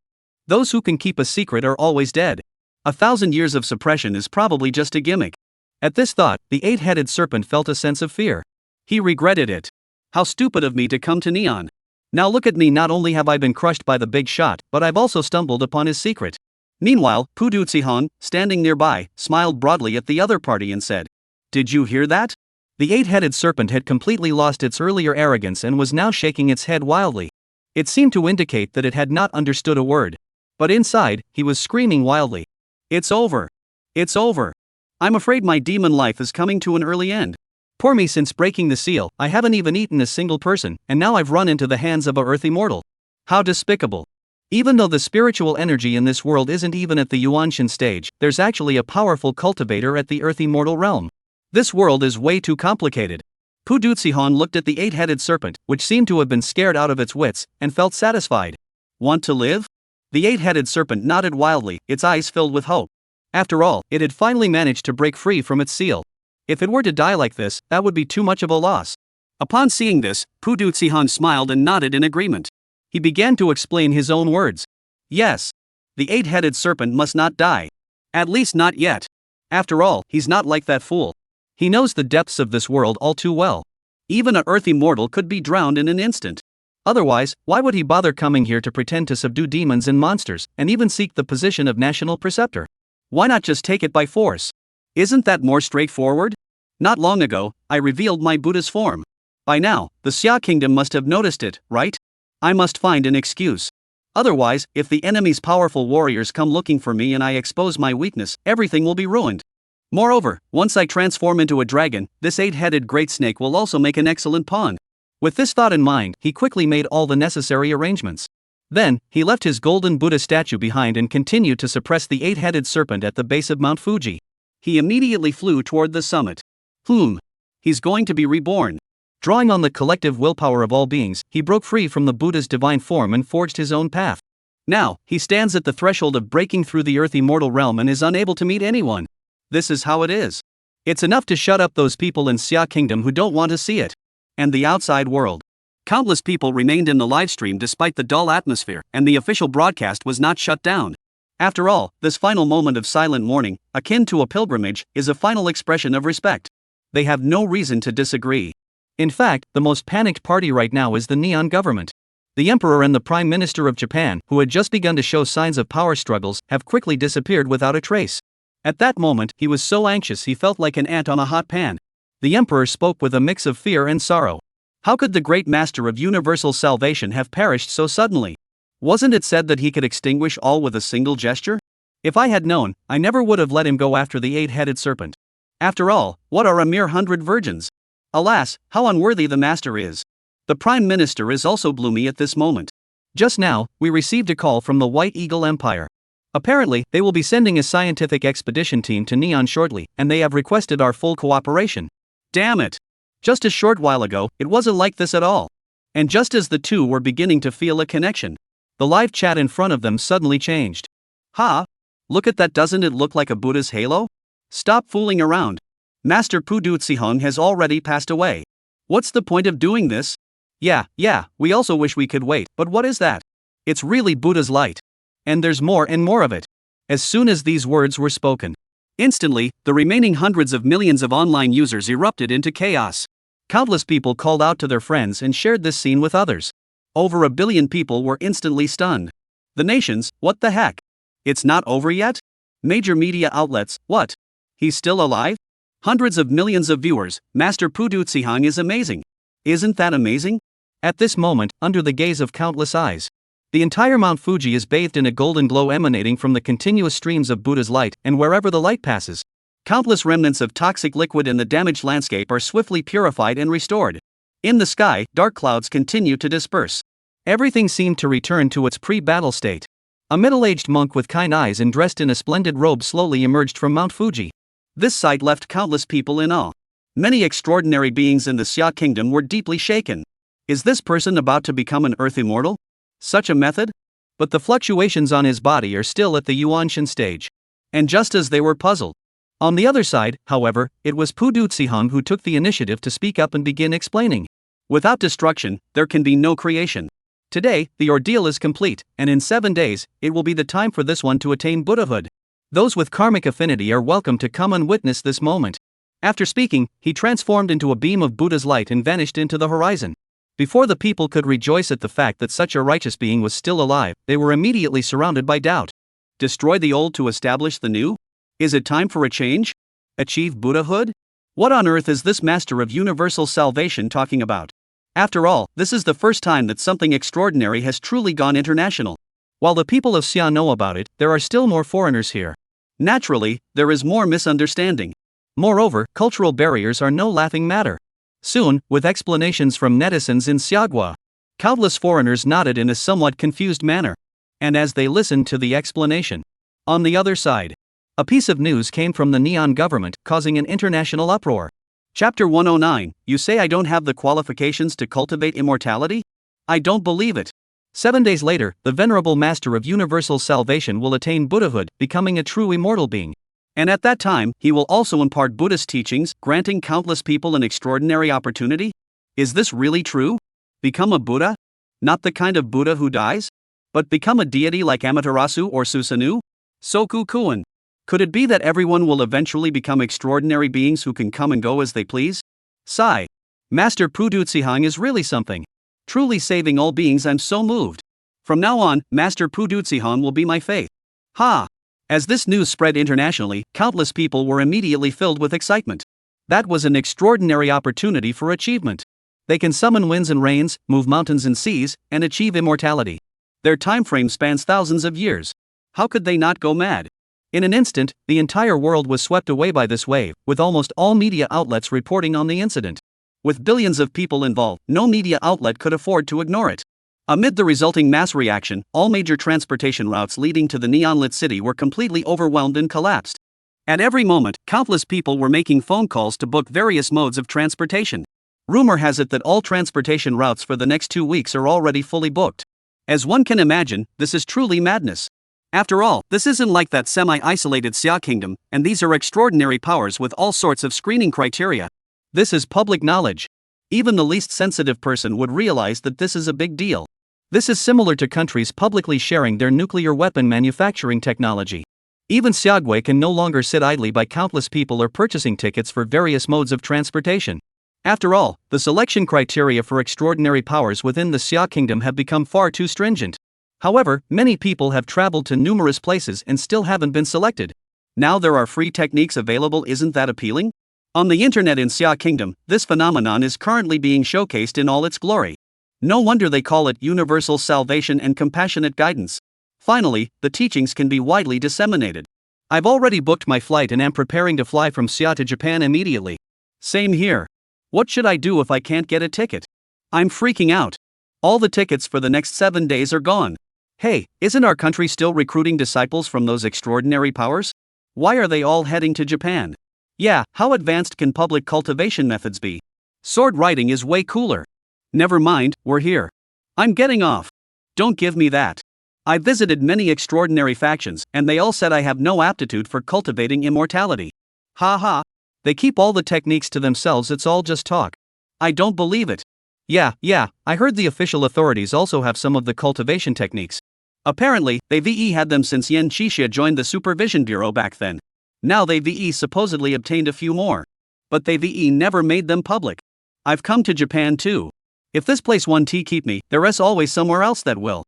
Those who can keep a secret are always dead. 1,000 years of suppression is probably just a gimmick. At this thought, the eight-headed serpent felt a sense of fear. He regretted it. How stupid of me to come to Neon. Now look at me, not only have I been crushed by the big shot, but I've also stumbled upon his secret. Meanwhile, Pudutsihong, standing nearby, smiled broadly at the other party and said, "Did you hear that?" The eight-headed serpent had completely lost its earlier arrogance and was now shaking its head wildly. It seemed to indicate that it had not understood a word. But inside, he was screaming wildly. It's over. It's over. I'm afraid my demon life is coming to an early end. Poor me, since breaking the seal, I haven't even eaten a single person, and now I've run into the hands of a earthy mortal. How despicable. Even though the spiritual energy in this world isn't even at the Yuanshan stage, there's actually a powerful cultivator at the earthy mortal realm. This world is way too complicated. Pudutsihong looked at the eight-headed serpent, which seemed to have been scared out of its wits, and felt satisfied. Want to live? The eight-headed serpent nodded wildly, its eyes filled with hope. After all, it had finally managed to break free from its seal. If it were to die like this, that would be too much of a loss. Upon seeing this, Pudutsihong smiled and nodded in agreement. He began to explain his own words. Yes. The eight-headed serpent must not die. At least not yet. After all, he's not like that fool. He knows the depths of this world all too well. Even an earthy mortal could be drowned in an instant. Otherwise, why would he bother coming here to pretend to subdue demons and monsters, and even seek the position of national preceptor? Why not just take it by force? Isn't that more straightforward? Not long ago, I revealed my Buddha's form. By now, the Xia kingdom must have noticed it, right? I must find an excuse. Otherwise, if the enemy's powerful warriors come looking for me and I expose my weakness, everything will be ruined. Moreover, once I transform into a dragon, this eight-headed great snake will also make an excellent pawn. With this thought in mind, he quickly made all the necessary arrangements. Then, he left his golden Buddha statue behind and continued to suppress the eight-headed serpent at the base of Mount Fuji. He immediately flew toward the summit. He's going to be reborn. Drawing on the collective willpower of all beings, he broke free from the Buddha's divine form and forged his own path. Now, he stands at the threshold of breaking through the earthy mortal realm and is unable to meet anyone. This is how it is. It's enough to shut up those people in Xia Kingdom who don't want to see it. And the outside world. Countless people remained in the livestream despite the dull atmosphere, and the official broadcast was not shut down. After all, this final moment of silent mourning, akin to a pilgrimage, is a final expression of respect. They have no reason to disagree. In fact, the most panicked party right now is the Neon government. The Emperor and the Prime Minister of Japan, who had just begun to show signs of power struggles, have quickly disappeared without a trace. At that moment, he was so anxious he felt like an ant on a hot pan. The Emperor spoke with a mix of fear and sorrow. How could the great master of universal salvation have perished so suddenly? Wasn't it said that he could extinguish all with a single gesture? If I had known, I never would have let him go after the 8-headed serpent. After all, what are a mere 100 virgins? Alas, how unworthy the master is. The Prime Minister is also gloomy at this moment. Just now, we received a call from the White Eagle Empire. Apparently, they will be sending a scientific expedition team to Neon shortly, and they have requested our full cooperation. Damn it! Just a short while ago, it wasn't like this at all. And just as the two were beginning to feel a connection, the live chat in front of them suddenly changed. Ha! Look at that, doesn't it look like a Buddha's halo? Stop fooling around. Master Pudu Tsihong has already passed away. What's the point of doing this? Yeah, we also wish we could wait, but what is that? It's really Buddha's light. And there's more and more of it. As soon as these words were spoken, instantly, the remaining hundreds of millions of online users erupted into chaos. Countless people called out to their friends and shared this scene with others. Over 1 billion people were instantly stunned. The nations, what the heck? It's not over yet? Major media outlets, what? He's still alive? Hundreds of millions of viewers, Master Pudu Tsihong is amazing. Isn't that amazing? At this moment, under the gaze of countless eyes, the entire Mount Fuji is bathed in a golden glow emanating from the continuous streams of Buddha's light, and wherever the light passes, countless remnants of toxic liquid in the damaged landscape are swiftly purified and restored. In the sky, dark clouds continue to disperse. Everything seemed to return to its pre-battle state. A middle-aged monk with kind eyes and dressed in a splendid robe slowly emerged from Mount Fuji. This sight left countless people in awe. Many extraordinary beings in the Xia kingdom were deeply shaken. Is this person about to become an earth immortal? Such a method? But the fluctuations on his body are still at the Yuanshan stage. And just as they were puzzled. On the other side, however, it was Pudu Tsihong who took the initiative to speak up and begin explaining. Without destruction, there can be no creation. Today, the ordeal is complete, and in 7 days, it will be the time for this one to attain Buddhahood. Those with karmic affinity are welcome to come and witness this moment. After speaking, he transformed into a beam of Buddha's light and vanished into the horizon. Before the people could rejoice at the fact that such a righteous being was still alive, they were immediately surrounded by doubt. Destroy the old to establish the new? Is it time for a change? Achieve Buddhahood? What on earth is this master of universal salvation talking about? After all, this is the first time that something extraordinary has truly gone international. While the people of Xia know about it, there are still more foreigners here. Naturally, there is more misunderstanding. Moreover, cultural barriers are no laughing matter. Soon, with explanations from netizens in Xiagua, countless foreigners nodded in a somewhat confused manner. And as they listened to the explanation, on the other side, a piece of news came from the Neon government, causing an international uproar. Chapter 109, you say I don't have the qualifications to cultivate immortality? I don't believe it. 7 days later, the venerable master of universal salvation will attain Buddhahood, becoming a true immortal being. And at that time, he will also impart Buddhist teachings, granting countless people an extraordinary opportunity? Is this really true? Become a Buddha? Not the kind of Buddha who dies? But become a deity like Amaterasu or Susanoo? Soku Kuan. Could it be that everyone will eventually become extraordinary beings who can come and go as they please? Sigh. Master Pudu Tsihong is really something. Truly saving all beings, I'm so moved. From now on, Master Pudu Tsihong will be my faith. Ha! As this news spread internationally, countless people were immediately filled with excitement. That was an extraordinary opportunity for achievement. They can summon winds and rains, move mountains and seas, and achieve immortality. Their time frame spans thousands of years. How could they not go mad? In an instant, the entire world was swept away by this wave, with almost all media outlets reporting on the incident. With billions of people involved, no media outlet could afford to ignore it. Amid the resulting mass reaction, all major transportation routes leading to the neon-lit city were completely overwhelmed and collapsed. At every moment, countless people were making phone calls to book various modes of transportation. Rumor has it that all transportation routes for the next 2 weeks are already fully booked. As one can imagine, this is truly madness. After all, this isn't like that semi-isolated Xia kingdom, and these are extraordinary powers with all sorts of screening criteria. This is public knowledge. Even the least sensitive person would realize that this is a big deal. This is similar to countries publicly sharing their nuclear weapon manufacturing technology. Even Xiaogui can no longer sit idly by countless people or purchasing tickets for various modes of transportation. After all, the selection criteria for extraordinary powers within the Xia Kingdom have become far too stringent. However, many people have traveled to numerous places and still haven't been selected. Now there are free techniques available, isn't that appealing? On the internet in Xia Kingdom, this phenomenon is currently being showcased in all its glory. No wonder they call it universal salvation and compassionate guidance. Finally, the teachings can be widely disseminated. I've already booked my flight and am preparing to fly from Xia to Japan immediately. Same here. What should I do if I can't get a ticket? I'm freaking out. All the tickets for the next 7 days are gone. Hey, isn't our country still recruiting disciples from those extraordinary powers? Why are they all heading to Japan? Yeah, how advanced can public cultivation methods be? Sword riding is way cooler. Never mind, we're here. I'm getting off. Don't give me that. I visited many extraordinary factions, and they all said I have no aptitude for cultivating immortality. Ha ha. They keep all the techniques to themselves, it's all just talk. I don't believe it. Yeah, I heard the official authorities also have some of the cultivation techniques. Apparently, they VE had them since Yen Qixia joined the Supervision Bureau back then. Now they VE supposedly obtained a few more. But they VE never made them public. I've come to Japan too. If this place won't keep me, there's always somewhere else that will.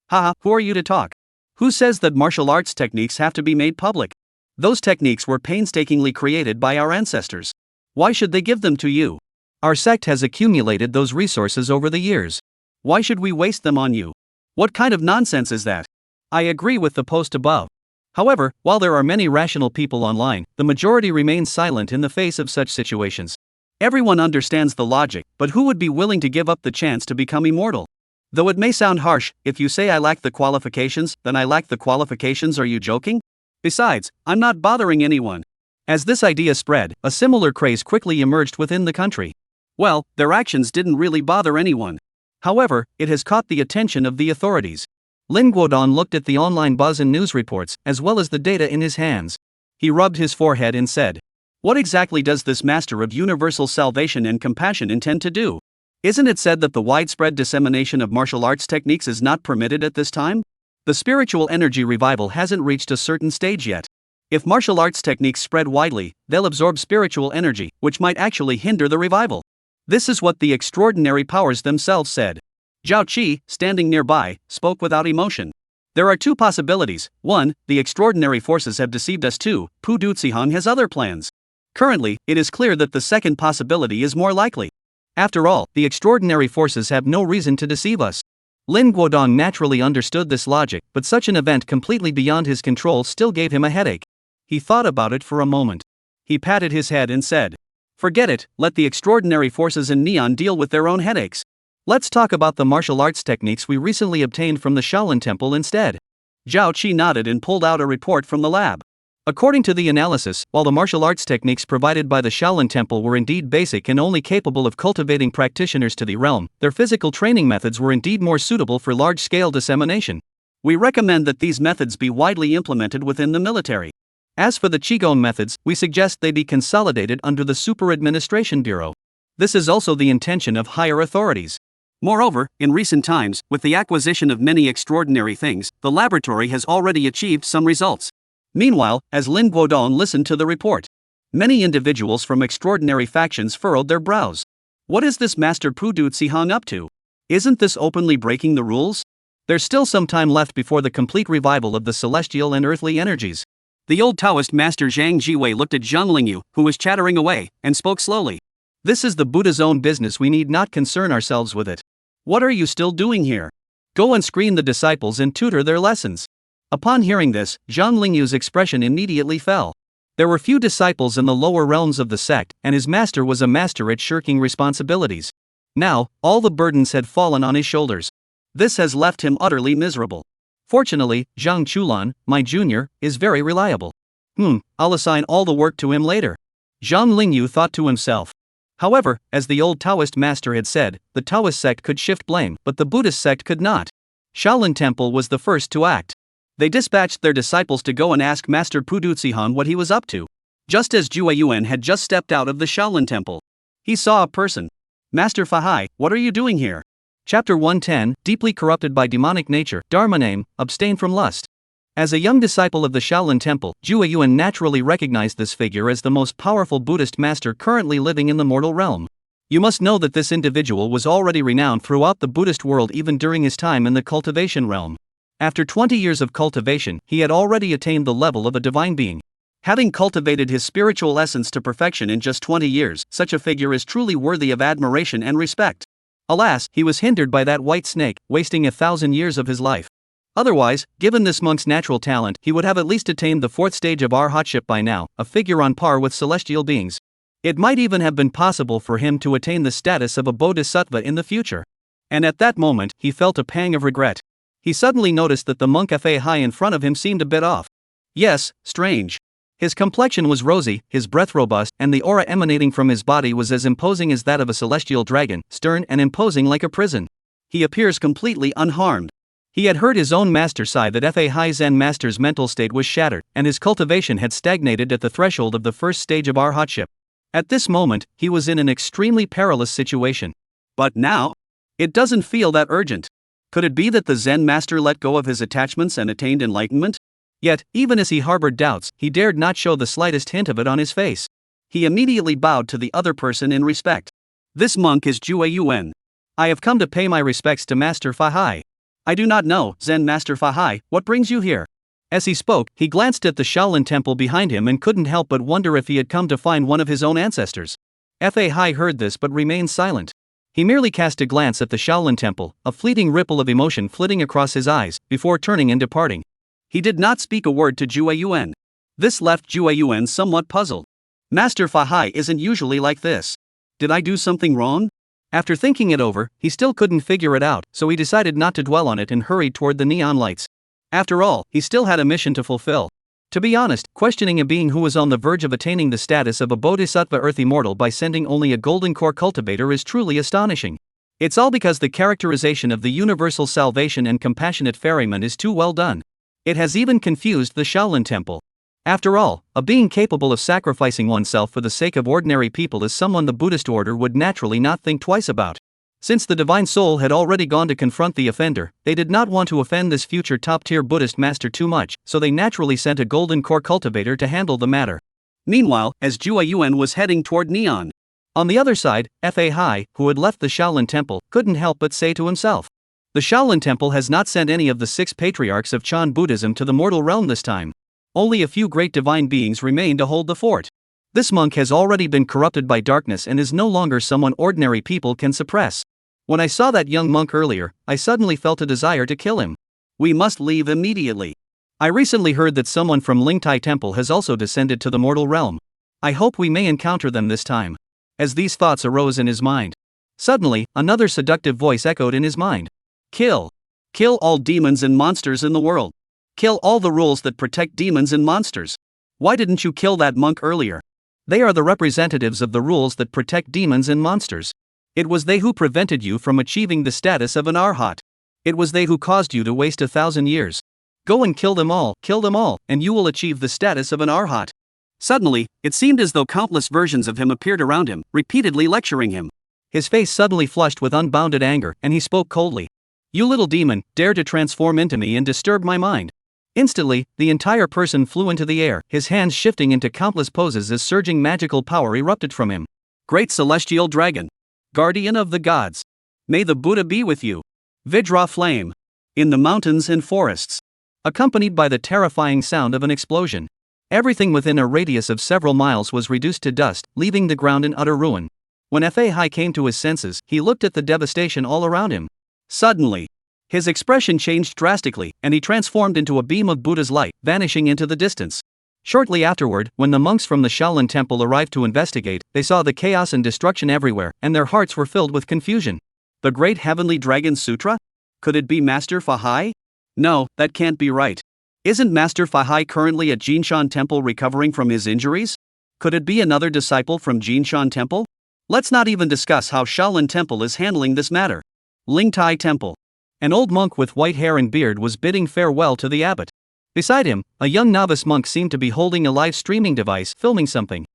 Haha, who are you to talk? Who says that martial arts techniques have to be made public? Those techniques were painstakingly created by our ancestors. Why should they give them to you? Our sect has accumulated those resources over the years. Why should we waste them on you? What kind of nonsense is that? I agree with the post above. However, while there are many rational people online, the majority remains silent in the face of such situations. Everyone understands the logic, but who would be willing to give up the chance to become immortal? Though it may sound harsh, if you say I lack the qualifications, then I lack the qualifications. Are you joking? Besides, I'm not bothering anyone. As this idea spread, a similar craze quickly emerged within the country. Well, their actions didn't really bother anyone. However, it has caught the attention of the authorities. Lin Guodong looked at the online buzz and news reports, as well as the data in his hands. He rubbed his forehead and said, "What exactly does this master of universal salvation and compassion intend to do? Isn't it said that the widespread dissemination of martial arts techniques is not permitted at this time? The spiritual energy revival hasn't reached a certain stage yet. If martial arts techniques spread widely, they'll absorb spiritual energy, which might actually hinder the revival." This is what the extraordinary powers themselves said. Zhao Qi, standing nearby, spoke without emotion. There are two possibilities. 1. The extraordinary forces have deceived us. 2. Pu Duzihan has other plans. Currently, it is clear that the second possibility is more likely. After all, the extraordinary forces have no reason to deceive us. Lin Guodong naturally understood this logic, but such an event completely beyond his control still gave him a headache. He thought about it for a moment. He patted his head and said, "Forget it, let the extraordinary forces in Neon deal with their own headaches. Let's talk about the martial arts techniques we recently obtained from the Shaolin Temple instead." Zhao Qi nodded and pulled out a report from the lab. According to the analysis, while the martial arts techniques provided by the Shaolin Temple were indeed basic and only capable of cultivating practitioners to the realm, their physical training methods were indeed more suitable for large-scale dissemination. We recommend that these methods be widely implemented within the military. As for the Qigong methods, we suggest they be consolidated under the Super Administration Bureau. This is also the intention of higher authorities. Moreover, in recent times, with the acquisition of many extraordinary things, the laboratory has already achieved some results. Meanwhile, as Lin Guodong listened to the report, many individuals from extraordinary factions furrowed their brows. What is this Master Pu Duzihan up to? Isn't this openly breaking the rules? There's still some time left before the complete revival of the celestial and earthly energies. The old Taoist master Zhang Jiwei looked at Zhang Lingyu, who was chattering away, and spoke slowly. This is the Buddha's own business, we need not concern ourselves with it. What are you still doing here? Go and screen the disciples and tutor their lessons. Upon hearing this, Zhang Lingyu's expression immediately fell. There were few disciples in the lower realms of the sect, and his master was a master at shirking responsibilities. Now, all the burdens had fallen on his shoulders. This has left him utterly miserable. Fortunately, Zhang Chulan, my junior, is very reliable. I'll assign all the work to him later. Zhang Lingyu thought to himself. However, as the old Taoist master had said, the Taoist sect could shift blame, but the Buddhist sect could not. Shaolin Temple was the first to act. They dispatched their disciples to go and ask Master Pu Duzihan what he was up to. Just as Jue Yuan had just stepped out of the Shaolin Temple, he saw a person. Master Fahai, what are you doing here? Chapter 110, Deeply corrupted by demonic nature, Dharma name, abstain from lust. As a young disciple of the Shaolin Temple, Jue Yuan naturally recognized this figure as the most powerful Buddhist master currently living in the mortal realm. You must know that this individual was already renowned throughout the Buddhist world even during his time in the cultivation realm. After 20 years of cultivation, he had already attained the level of a divine being. Having cultivated his spiritual essence to perfection in just 20 years, such a figure is truly worthy of admiration and respect. Alas, he was hindered by that white snake, wasting 1,000 years of his life. Otherwise, given this monk's natural talent, he would have at least attained the 4th stage of arhatship by now, a figure on par with celestial beings. It might even have been possible for him to attain the status of a bodhisattva in the future. And at that moment, he felt a pang of regret. He suddenly noticed that the monk Fahai in front of him seemed a bit off. Yes, strange. His complexion was rosy, his breath robust, and the aura emanating from his body was as imposing as that of a celestial dragon, stern and imposing like a prison. He appears completely unharmed. He had heard his own master sigh that Fahai Zen master's mental state was shattered, and his cultivation had stagnated at the threshold of the 1st stage of arhatship. At this moment, he was in an extremely perilous situation. But now? It doesn't feel that urgent. Could it be that the Zen master let go of his attachments and attained enlightenment? Yet, even as he harbored doubts, he dared not show the slightest hint of it on his face. He immediately bowed to the other person in respect. This monk is Jue Yuan. I have come to pay my respects to Master Fahai. I do not know, Zen Master Fahai, what brings you here? As he spoke, he glanced at the Shaolin temple behind him and couldn't help but wonder if he had come to find one of his own ancestors. Fahai heard this but remained silent. He merely cast a glance at the Shaolin temple, a fleeting ripple of emotion flitting across his eyes, before turning and departing. He did not speak a word to Jue Yuan. This left Jue Yuan somewhat puzzled. Master Fahai isn't usually like this. Did I do something wrong? After thinking it over, he still couldn't figure it out, so he decided not to dwell on it and hurried toward the neon lights. After all, he still had a mission to fulfill. To be honest, questioning a being who was on the verge of attaining the status of a bodhisattva earth immortal by sending only a golden core cultivator is truly astonishing. It's all because the characterization of the universal salvation and compassionate ferryman is too well done. It has even confused the Shaolin temple. After all, a being capable of sacrificing oneself for the sake of ordinary people is someone the Buddhist order would naturally not think twice about. Since the divine soul had already gone to confront the offender, they did not want to offend this future top-tier Buddhist master too much, so they naturally sent a golden core cultivator to handle the matter. Meanwhile, as Jue Yuan was heading toward Neon, on the other side, Fahai, who had left the Shaolin temple, couldn't help but say to himself, the Shaolin temple has not sent any of the 6 patriarchs of Chan Buddhism to the mortal realm this time. Only a few great divine beings remain to hold the fort. This monk has already been corrupted by darkness and is no longer someone ordinary people can suppress. When I saw that young monk earlier, I suddenly felt a desire to kill him. We must leave immediately. I recently heard that someone from Lingtai Temple has also descended to the mortal realm. I hope we may encounter them this time. As these thoughts arose in his mind, suddenly, another seductive voice echoed in his mind. Kill. Kill all demons and monsters in the world. Kill all the rules that protect demons and monsters. Why didn't you kill that monk earlier? They are the representatives of the rules that protect demons and monsters. It was they who prevented you from achieving the status of an arhat. It was they who caused you to waste 1,000 years. Go and kill them all, and you will achieve the status of an arhat. Suddenly, it seemed as though countless versions of him appeared around him, repeatedly lecturing him. His face suddenly flushed with unbounded anger, and he spoke coldly. You little demon, dare to transform into me and disturb my mind. Instantly, the entire person flew into the air, his hands shifting into countless poses as surging magical power erupted from him. Great celestial dragon. Guardian of the gods. May the Buddha be with you. Vidra flame. In the mountains and forests. Accompanied by the terrifying sound of an explosion. Everything within a radius of several miles was reduced to dust, leaving the ground in utter ruin. When Fahai came to his senses, he looked at the devastation all around him. Suddenly, his expression changed drastically, and he transformed into a beam of Buddha's light, vanishing into the distance. Shortly afterward, when the monks from the Shaolin temple arrived to investigate, they saw the chaos and destruction everywhere, and their hearts were filled with confusion. The Great Heavenly Dragon Sutra? Could it be Master Fahai? No, that can't be right. Isn't Master Fahai currently at Jinshan Temple recovering from his injuries? Could it be another disciple from Jinshan Temple? Let's not even discuss how Shaolin Temple is handling this matter. Lingtai Temple. An old monk with white hair and beard was bidding farewell to the abbot. Beside him, a young novice monk seemed to be holding a live streaming device, filming something.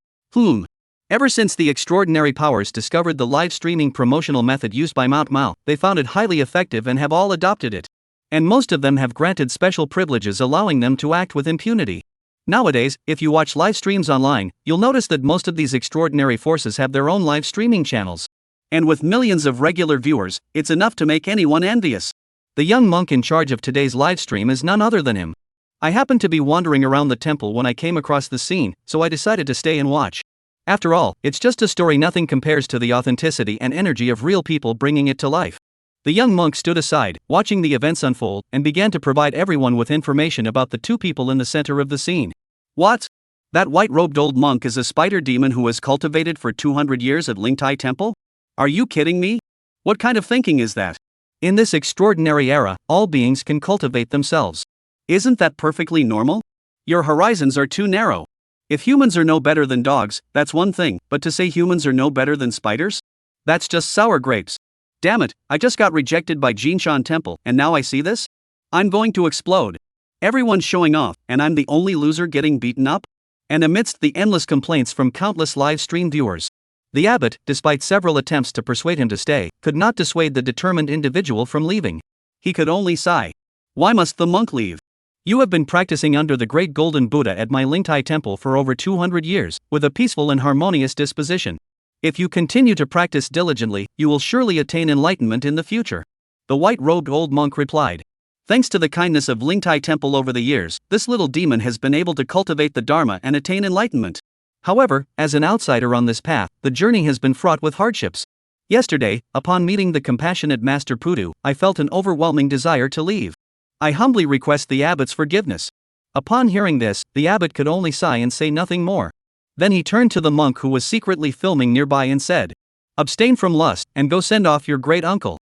Ever since the Extraordinary Powers discovered the live streaming promotional method used by Manhwa, they found it highly effective and have all adopted it. And most of them have granted special privileges allowing them to act with impunity. Nowadays, if you watch live streams online, you'll notice that most of these extraordinary forces have their own live streaming channels. And with millions of regular viewers, it's enough to make anyone envious. The young monk in charge of today's live stream is none other than him. I happened to be wandering around the temple when I came across the scene, so I decided to stay and watch. After all, it's just a story, nothing compares to the authenticity and energy of real people bringing it to life. The young monk stood aside, watching the events unfold, and began to provide everyone with information about the two people in the center of the scene. What? That white-robed old monk is a spider demon who was cultivated for 200 years at Lingtai Temple? Are you kidding me? What kind of thinking is that? In this extraordinary era, all beings can cultivate themselves. Isn't that perfectly normal? Your horizons are too narrow. If humans are no better than dogs, that's one thing, but to say humans are no better than spiders? That's just sour grapes. Damn it, I just got rejected by Jinshan Temple, and now I see this? I'm going to explode. Everyone's showing off, and I'm the only loser getting beaten up? And amidst the endless complaints from countless live stream viewers, the abbot, despite several attempts to persuade him to stay, could not dissuade the determined individual from leaving. He could only sigh. Why must the monk leave? You have been practicing under the great golden Buddha at my Lingtai temple for over 200 years, with a peaceful and harmonious disposition. If you continue to practice diligently, you will surely attain enlightenment in the future. The white-robed old monk replied. Thanks to the kindness of Lingtai Temple over the years, this little demon has been able to cultivate the Dharma and attain enlightenment. However, as an outsider on this path, the journey has been fraught with hardships. Yesterday, upon meeting the compassionate Master Pudu, I felt an overwhelming desire to leave. I humbly request the abbot's forgiveness. Upon hearing this, the abbot could only sigh and say nothing more. Then he turned to the monk who was secretly filming nearby and said, "Abstain from lust, and go send off your great uncle."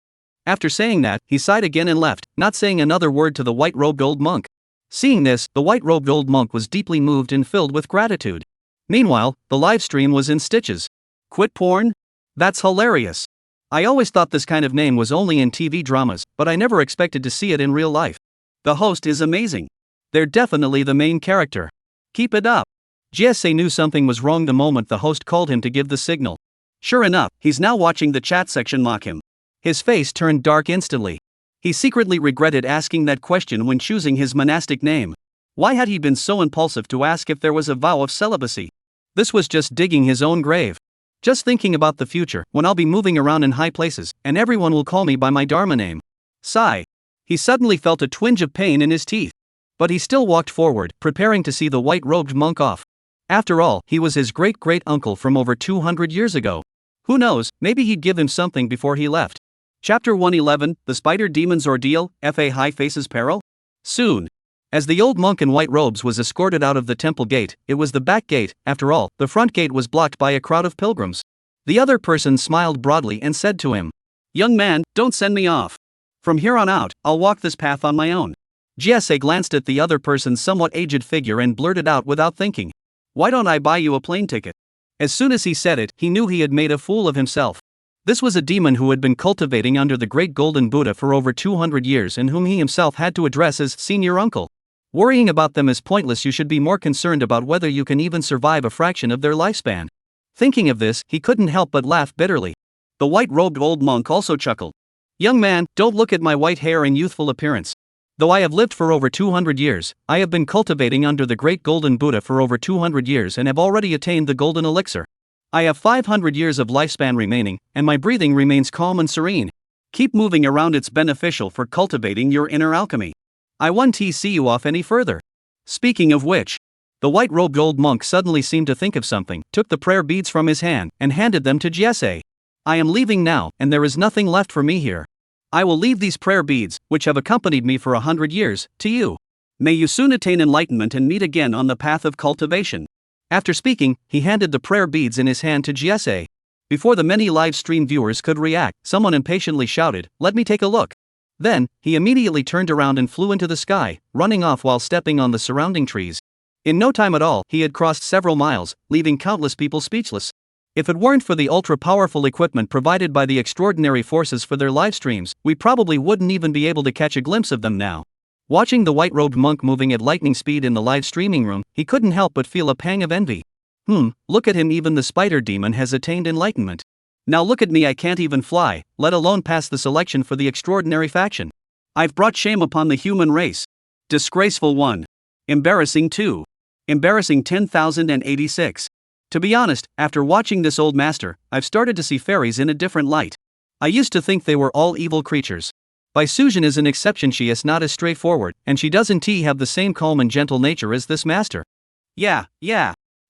After saying that, he sighed again and left, not saying another word to the white-robed old monk. Seeing this, the white-robed old monk was deeply moved and filled with gratitude. Meanwhile, the live stream was in stitches. Quit porn? That's hilarious. I always thought this kind of name was only in TV dramas, but I never expected to see it in real life. The host is amazing. They're definitely the main character. Keep it up. Jesse knew something was wrong the moment the host called him to give the signal. Sure enough, he's now watching the chat section mock him. His face turned dark instantly. He secretly regretted asking that question when choosing his monastic name. Why had he been so impulsive to ask if there was a vow of celibacy? This was just digging his own grave. Just thinking about the future, when I'll be moving around in high places, and everyone will call me by my Dharma name. Sigh. He suddenly felt a twinge of pain in his teeth. But he still walked forward, preparing to see the white-robed monk off. After all, he was his great-great-uncle from over 200 years ago. Who knows, maybe he'd give him something before he left. Chapter 111, The Spider Demon's Ordeal, Fahai Faces Peril? Soon. As the old monk in white robes was escorted out of the temple gate, it was the back gate. After all, the front gate was blocked by a crowd of pilgrims. The other person smiled broadly and said to him, "Young man, don't send me off. From here on out, I'll walk this path on my own." Jesse glanced at the other person's somewhat aged figure and blurted out without thinking, "Why don't I buy you a plane ticket?" As soon as he said it, he knew he had made a fool of himself. This was a demon who had been cultivating under the great golden Buddha for over 200 years and whom he himself had to address as senior uncle. Worrying about them is pointless. You should be more concerned about whether you can even survive a fraction of their lifespan. Thinking of this, he couldn't help but laugh bitterly. The white-robed old monk also chuckled. "Young man, don't look at my white hair and youthful appearance. Though I have lived for over 200 years, I have been cultivating under the great golden Buddha for over 200 years and have already attained the golden elixir. I have 500 years of lifespan remaining, and my breathing remains calm and serene. Keep moving around, it's beneficial for cultivating your inner alchemy. I won't see you off any further." Speaking of which, the white-robed old monk suddenly seemed to think of something, took the prayer beads from his hand, and handed them to Jesse. "I am leaving now, and there is nothing left for me here. I will leave these prayer beads, which have accompanied me for 100 years, to you. May you soon attain enlightenment and meet again on the path of cultivation." After speaking, he handed the prayer beads in his hand to Jesse. Before the many live stream viewers could react, someone impatiently shouted, "Let me take a look." Then, he immediately turned around and flew into the sky, running off while stepping on the surrounding trees. In no time at all, he had crossed several miles, leaving countless people speechless. If it weren't for the ultra-powerful equipment provided by the extraordinary forces for their live streams, we probably wouldn't even be able to catch a glimpse of them now. Watching the white-robed monk moving at lightning speed in the live streaming room, he couldn't help but feel a pang of envy. Look at him, even the spider demon has attained enlightenment. Now look at me, I can't even fly, let alone pass the selection for the extraordinary faction. I've brought shame upon the human race. Disgraceful 1. Embarrassing 2. Embarrassing 10,086. To be honest, after watching this old master, I've started to see fairies in a different light. I used to think they were all evil creatures. Bai Sujin is an exception, she is not as straightforward, and she doesn't have the same calm and gentle nature as this master. Yeah.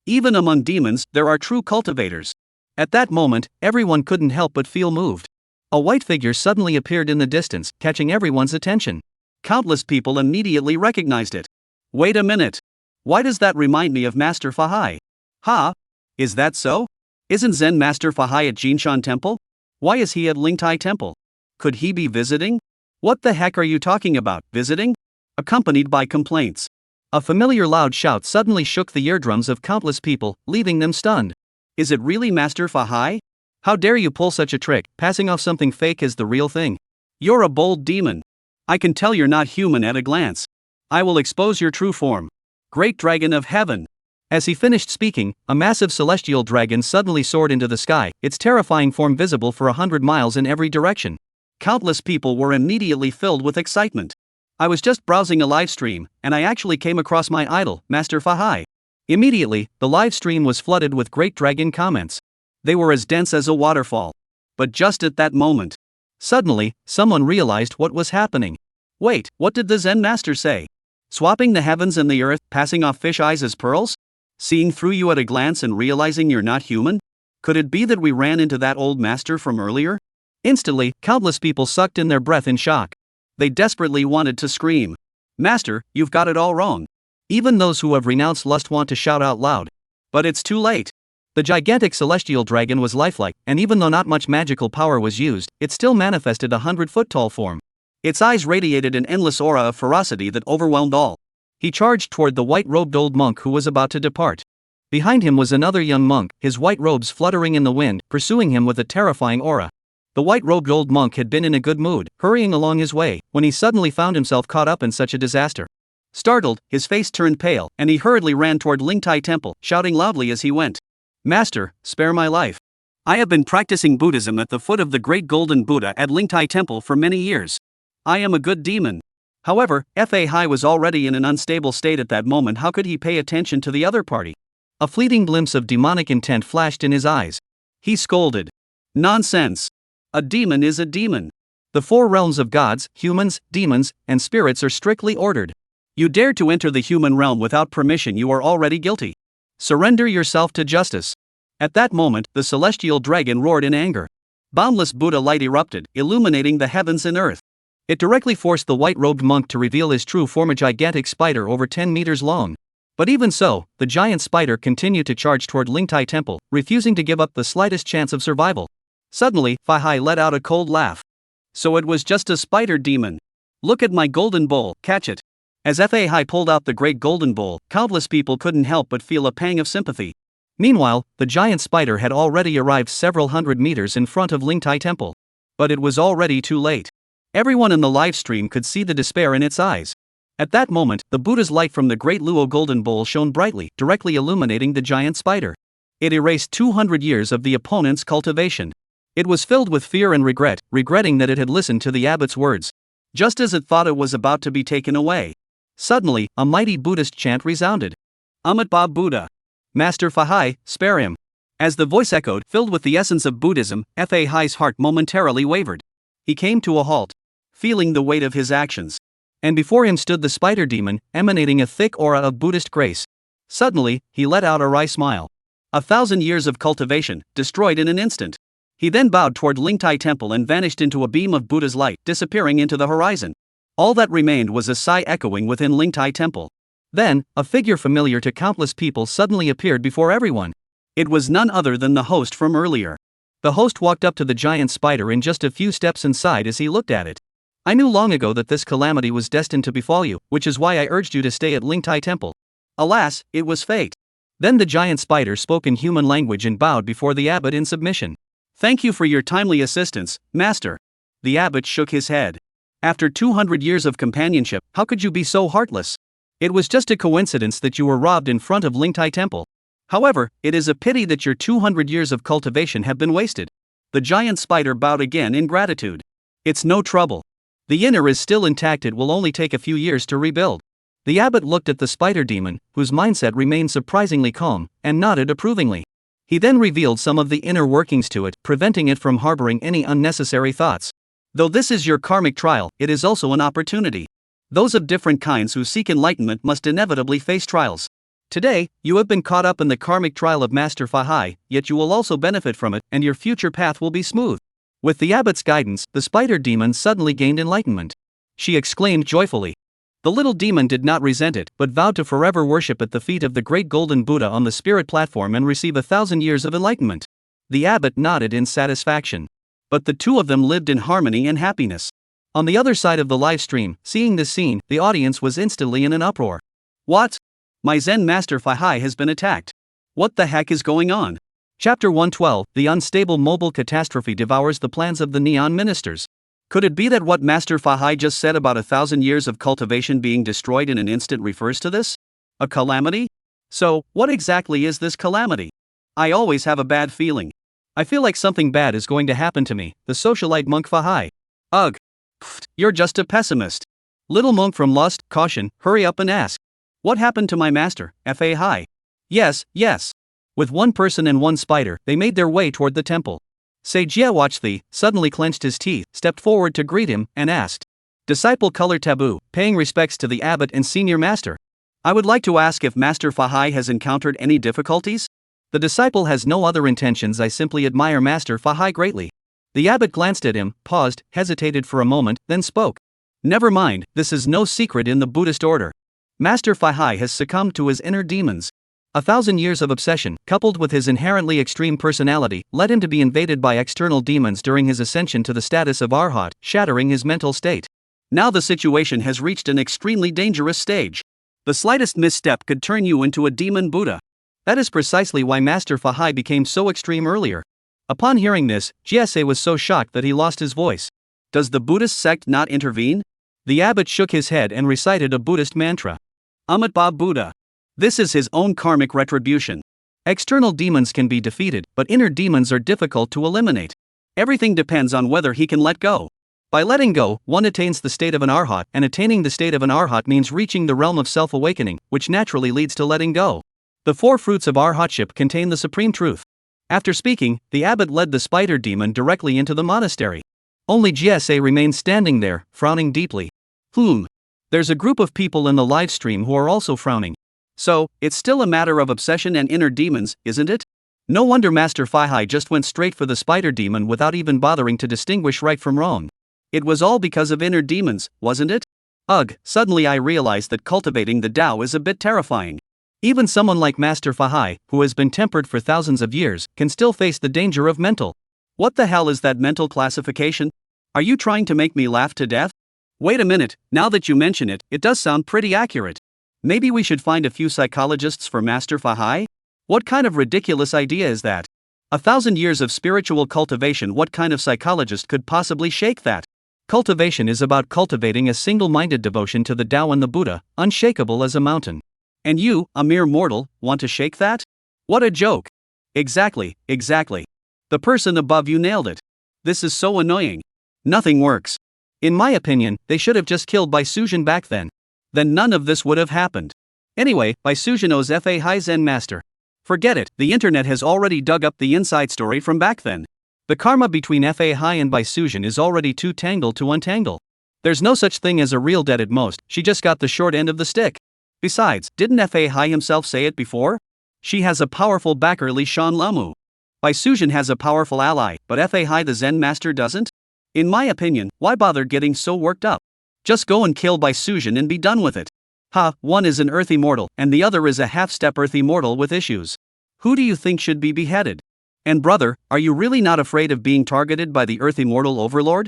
Even among demons, there are true cultivators. At that moment, everyone couldn't help but feel moved. A white figure suddenly appeared in the distance, catching everyone's attention. Countless people immediately recognized it. Wait a minute. Why does that remind me of Master Fahai? Ha? Is that so? Isn't Zen Master Fahai at Jinshan Temple? Why is he at Lingtai Temple? Could he be visiting? What the heck are you talking about, visiting? Accompanied by complaints. A familiar loud shout suddenly shook the eardrums of countless people, leaving them stunned. Is it really Master Fahai? How dare you pull such a trick, passing off something fake as the real thing? You're a bold demon. I can tell you're not human at a glance. I will expose your true form. Great Dragon of Heaven. As he finished speaking, a massive celestial dragon suddenly soared into the sky, its terrifying form visible for 100 miles in every direction. Countless people were immediately filled with excitement. I was just browsing a live stream, and I actually came across my idol, Master Fahai. Immediately, the live stream was flooded with great dragon comments. They were as dense as a waterfall. But just at that moment, suddenly, someone realized what was happening. Wait, what did the Zen Master say? Swapping the heavens and the earth, passing off fish eyes as pearls? Seeing through you at a glance and realizing you're not human? Could it be that we ran into that old master from earlier? Instantly, countless people sucked in their breath in shock. They desperately wanted to scream. Master, you've got it all wrong. Even those who have renounced lust want to shout out loud. But it's too late. The gigantic celestial dragon was lifelike, and even though not much magical power was used, it still manifested a 100-foot-tall form. Its eyes radiated an endless aura of ferocity that overwhelmed all. He charged toward the white-robed old monk who was about to depart. Behind him was another young monk, his white robes fluttering in the wind, pursuing him with a terrifying aura. The white-robed old monk had been in a good mood, hurrying along his way, when he suddenly found himself caught up in such a disaster. Startled, his face turned pale, and he hurriedly ran toward Lingtai Temple, shouting loudly as he went. Master, spare my life. I have been practicing Buddhism at the foot of the great golden Buddha at Lingtai Temple for many years. I am a good demon. However, Fahai was already in an unstable state at that moment. How could he pay attention to the other party? A fleeting glimpse of demonic intent flashed in his eyes. He scolded. Nonsense. A demon is a demon. The 4 realms of gods, humans, demons, and spirits are strictly ordered. You dare to enter the human realm without permission, you are already guilty. Surrender yourself to justice. At that moment, the celestial dragon roared in anger. Boundless Buddha light erupted, illuminating the heavens and earth. It directly forced the white-robed monk to reveal his true form, a gigantic spider over 10 meters long. But even so, the giant spider continued to charge toward Lingtai Temple, refusing to give up the slightest chance of survival. Suddenly, Fahai let out a cold laugh. So it was just a spider demon. Look at my golden bowl, catch it. As Fahai pulled out the great golden bowl, countless people couldn't help but feel a pang of sympathy. Meanwhile, the giant spider had already arrived several hundred meters in front of Lingtai Temple. But it was already too late. Everyone in the live stream could see the despair in its eyes. At that moment, the Buddha's light from the great Luo golden bowl shone brightly, directly illuminating the giant spider. It erased 200 years of the opponent's cultivation. It was filled with fear and regret, regretting that it had listened to the abbot's words. Just as it thought it was about to be taken away. Suddenly, a mighty Buddhist chant resounded. Amitabha Buddha. Master Fahai, spare him. As the voice echoed, filled with the essence of Buddhism, Fahai's heart momentarily wavered. He came to a halt, feeling the weight of his actions. And before him stood the spider demon, emanating a thick aura of Buddhist grace. Suddenly, he let out a wry smile. 1,000 years of cultivation, destroyed in an instant. He then bowed toward Lingtai Temple and vanished into a beam of Buddha's light, disappearing into the horizon. All that remained was a sigh echoing within Lingtai Temple. Then, a figure familiar to countless people suddenly appeared before everyone. It was none other than the host from earlier. The host walked up to the giant spider and just a few steps inside as he looked at it. I knew long ago that this calamity was destined to befall you, which is why I urged you to stay at Lingtai Temple. Alas, it was fate. Then the giant spider spoke in human language and bowed before the abbot in submission. Thank you for your timely assistance, Master. The abbot shook his head. After 200 years of companionship, how could you be so heartless? It was just a coincidence that you were robbed in front of Lingtai Temple. However, it is a pity that your 200 years of cultivation have been wasted. The giant spider bowed again in gratitude. It's no trouble. The inner is still intact, it will only take a few years to rebuild. The abbot looked at the spider demon, whose mindset remained surprisingly calm, and nodded approvingly. He then revealed some of the inner workings to it, preventing it from harboring any unnecessary thoughts. Though this is your karmic trial, it is also an opportunity. Those of different kinds who seek enlightenment must inevitably face trials. Today, you have been caught up in the karmic trial of Master Fahai, yet you will also benefit from it, and your future path will be smooth. With the abbot's guidance, the spider demon suddenly gained enlightenment. She exclaimed joyfully. The little demon did not resent it, but vowed to forever worship at the feet of the great golden Buddha on the spirit platform and receive 1,000 years of enlightenment. The abbot nodded in satisfaction. But the two of them lived in harmony and happiness. On the other side of the live stream, seeing this scene, the audience was instantly in an uproar. What? My Zen master Fahai has been attacked. What the heck is going on? Chapter 112, The unstable mobile catastrophe devours the plans of the neon ministers. Could it be that what Master Fahai just said about 1,000 years of cultivation being destroyed in an instant refers to this? A calamity? So, what exactly is this calamity? I always have a bad feeling. I feel like something bad is going to happen to me, the socialite monk Fahai. Ugh. Pfft, you're just a pessimist. Little monk from Lust, caution, hurry up and ask. What happened to my master, Fahai? Yes. With one person and one spider, they made their way toward the temple. Sejia Watchthi suddenly clenched his teeth, stepped forward to greet him, and asked. Disciple Color Taboo, paying respects to the abbot and senior master. I would like to ask if Master Fahai has encountered any difficulties? The disciple has no other intentions, I simply admire Master Fahai greatly. The abbot glanced at him, paused, hesitated for a moment, then spoke. Never mind, this is no secret in the Buddhist order. Master Fahai has succumbed to his inner demons. 1,000 years of obsession, coupled with his inherently extreme personality, led him to be invaded by external demons during his ascension to the status of Arhat, shattering his mental state. Now the situation has reached an extremely dangerous stage. The slightest misstep could turn you into a demon Buddha. That is precisely why Master Fahai became so extreme earlier. Upon hearing this, Jiese was so shocked that he lost his voice. Does the Buddhist sect not intervene? The abbot shook his head and recited a Buddhist mantra. Amitba Buddha. This is his own karmic retribution. External demons can be defeated, but inner demons are difficult to eliminate. Everything depends on whether he can let go. By letting go, one attains the state of an Arhat, and attaining the state of an Arhat means reaching the realm of self-awakening, which naturally leads to letting go. The four fruits of Arhatship contain the supreme truth. After speaking, the abbot led the spider demon directly into the monastery. Only Jiese remained standing there, frowning deeply. There's a group of people in the live stream who are also frowning. So, it's still a matter of obsession and inner demons, isn't it? No wonder Master Fahai just went straight for the spider demon without even bothering to distinguish right from wrong. It was all because of inner demons, wasn't it? Ugh, suddenly I realized that cultivating the Tao is a bit terrifying. Even someone like Master Fahai, who has been tempered for thousands of years, can still face the danger of mental. What the hell is that mental classification? Are you trying to make me laugh to death? Wait a minute, now that you mention it, it does sound pretty accurate. Maybe we should find a few psychologists for Master Fahai? What kind of ridiculous idea is that? 1,000 years of spiritual cultivation, what kind of psychologist could possibly shake that? Cultivation is about cultivating a single-minded devotion to the Tao and the Buddha, unshakable as a mountain. And you, a mere mortal, want to shake that? What a joke. Exactly. The person above you nailed it. This is so annoying. Nothing works. In my opinion, they should have just killed Bai Sujin back then. Then none of this would have happened. Anyway, Bai Sujino's Fahai Zen master. Forget it, the internet has already dug up the inside story from back then. The karma between Fahai and Bai Sujin is already too tangled to untangle. There's no such thing as a real debt at most, she just got the short end of the stick. Besides, didn't Fahai himself say it before? She has a powerful backer, Li Shan Lamu. Bai Sujin has a powerful ally, but Fahai the Zen master doesn't? In my opinion, why bother getting so worked up? Just go and kill Bai Sujin and be done with it. One is an earthy mortal, and the other is a half-step earthy mortal with issues. Who do you think should be beheaded? And brother, are you really not afraid of being targeted by the earthy mortal overlord?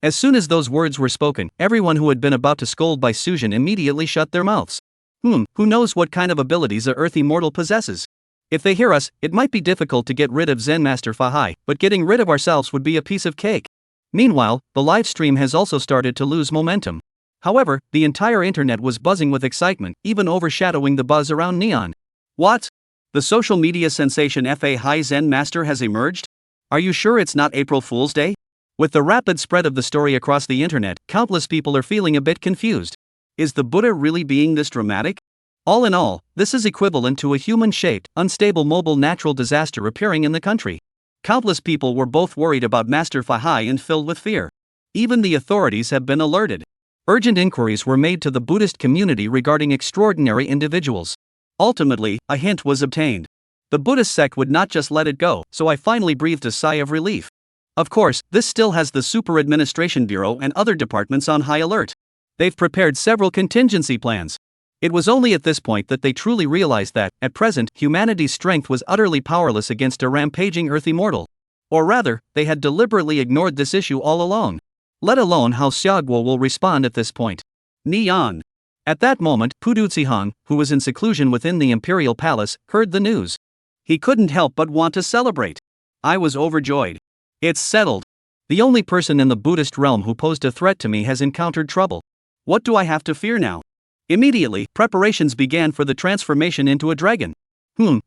As soon as those words were spoken, everyone who had been about to scold Bai Sujin immediately shut their mouths. Who knows what kind of abilities a earthy mortal possesses? If they hear us, it might be difficult to get rid of Zen Master Fahai, but getting rid of ourselves would be a piece of cake. Meanwhile, the live stream has also started to lose momentum. However, the entire internet was buzzing with excitement, even overshadowing the buzz around Neon. What? The social media sensation Fahai Zen Master has emerged? Are you sure it's not April Fool's Day? With the rapid spread of the story across the internet, countless people are feeling a bit confused. Is the Buddha really being this dramatic? All in all, this is equivalent to a human-shaped, unstable mobile natural disaster appearing in the country. Countless people were both worried about Master Fahai and filled with fear. Even the authorities have been alerted. Urgent inquiries were made to the Buddhist community regarding extraordinary individuals. Ultimately, a hint was obtained. The Buddhist sect would not just let it go, so I finally breathed a sigh of relief. Of course, this still has the Super Administration Bureau and other departments on high alert. They've prepared several contingency plans. It was only at this point that they truly realized that, at present, humanity's strength was utterly powerless against a rampaging Earth immortal. Or rather, they had deliberately ignored this issue all along. Let alone how Xiaoguo will respond at this point. Neon. At that moment, Pudutsihang, who was in seclusion within the imperial palace, heard the news. He couldn't help but want to celebrate. I was overjoyed. It's settled. The only person in the Buddhist realm who posed a threat to me has encountered trouble. What do I have to fear now? Immediately, preparations began for the transformation into a dragon.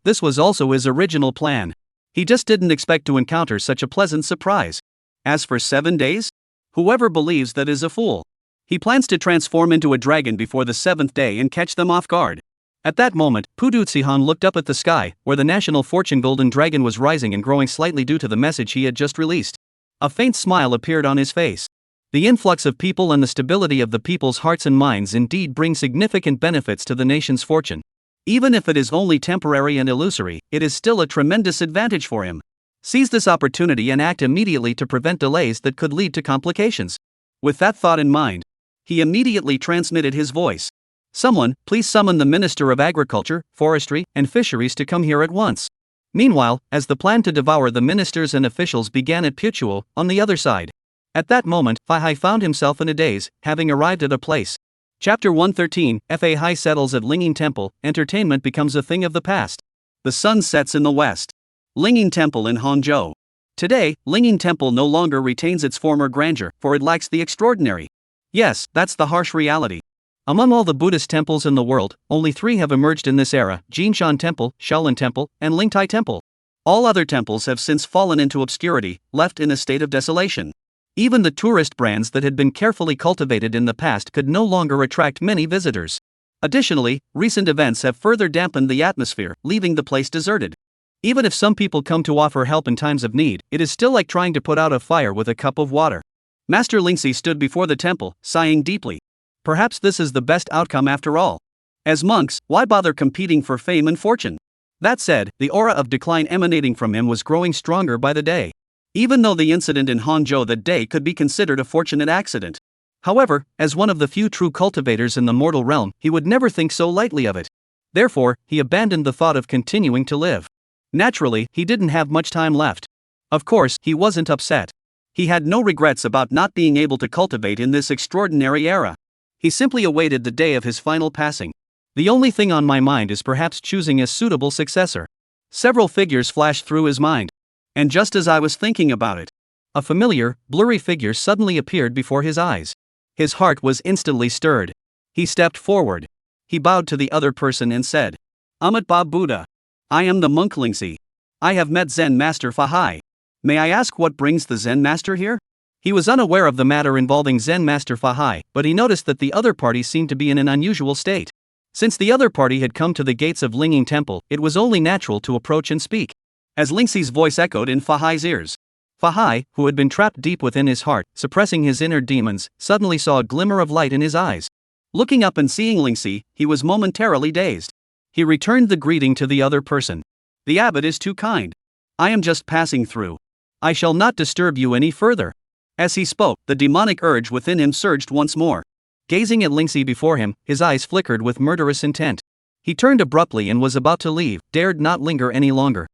This was also his original plan. He just didn't expect to encounter such a pleasant surprise. As for 7 days? Whoever believes that is a fool. He plans to transform into a dragon before the 7th day and catch them off guard. At that moment, Pudutsihang looked up at the sky, where the national fortune golden dragon was rising and growing slightly due to the message he had just released. A faint smile appeared on his face. The influx of people and the stability of the people's hearts and minds indeed bring significant benefits to the nation's fortune. Even if it is only temporary and illusory, it is still a tremendous advantage for him. Seize this opportunity and act immediately to prevent delays that could lead to complications. With that thought in mind, he immediately transmitted his voice. Someone, please summon the Minister of Agriculture, Forestry, and Fisheries to come here at once. Meanwhile, as the plan to devour the ministers and officials began at Putuo, on the other side. At that moment, Fahai found himself in a daze, having arrived at a place. Chapter 113, Fahai settles at Linging Temple, entertainment becomes a thing of the past. The sun sets in the west. Linging Temple in Hangzhou. Today, Linging Temple no longer retains its former grandeur, for it lacks the extraordinary. Yes, that's the harsh reality. Among all the Buddhist temples in the world, only 3 have emerged in this era: Jinshan Temple, Shaolin Temple, and Lingtai Temple. All other temples have since fallen into obscurity, left in a state of desolation. Even the tourist brands that had been carefully cultivated in the past could no longer attract many visitors. Additionally, recent events have further dampened the atmosphere, leaving the place deserted. Even if some people come to offer help in times of need, it is still like trying to put out a fire with a cup of water. Master Lingxi stood before the temple, sighing deeply. Perhaps this is the best outcome after all. As monks, why bother competing for fame and fortune? That said, the aura of decline emanating from him was growing stronger by the day. Even though the incident in Hangzhou that day could be considered a fortunate accident. However, as one of the few true cultivators in the mortal realm, he would never think so lightly of it. Therefore, he abandoned the thought of continuing to live. Naturally, he didn't have much time left. Of course, he wasn't upset. He had no regrets about not being able to cultivate in this extraordinary era. He simply awaited the day of his final passing. The only thing on my mind is perhaps choosing a suitable successor. Several figures flashed through his mind. And just as I was thinking about it, a familiar, blurry figure suddenly appeared before his eyes. His heart was instantly stirred. He stepped forward. He bowed to the other person and said, Amitabha Buddha. I am the monk Lingxi. I have met Zen Master Fahai. May I ask what brings the Zen Master here? He was unaware of the matter involving Zen Master Fahai, but he noticed that the other party seemed to be in an unusual state. Since the other party had come to the gates of Linging Temple, it was only natural to approach and speak. As Lingxi's voice echoed in Fahai's ears, Fahai, who had been trapped deep within his heart, suppressing his inner demons, suddenly saw a glimmer of light in his eyes. Looking up and seeing Lingxi, he was momentarily dazed. He returned the greeting to the other person. The abbot is too kind. I am just passing through. I shall not disturb you any further. As he spoke, the demonic urge within him surged once more. Gazing at Lingxi before him, his eyes flickered with murderous intent. He turned abruptly and was about to leave, dared not linger any longer.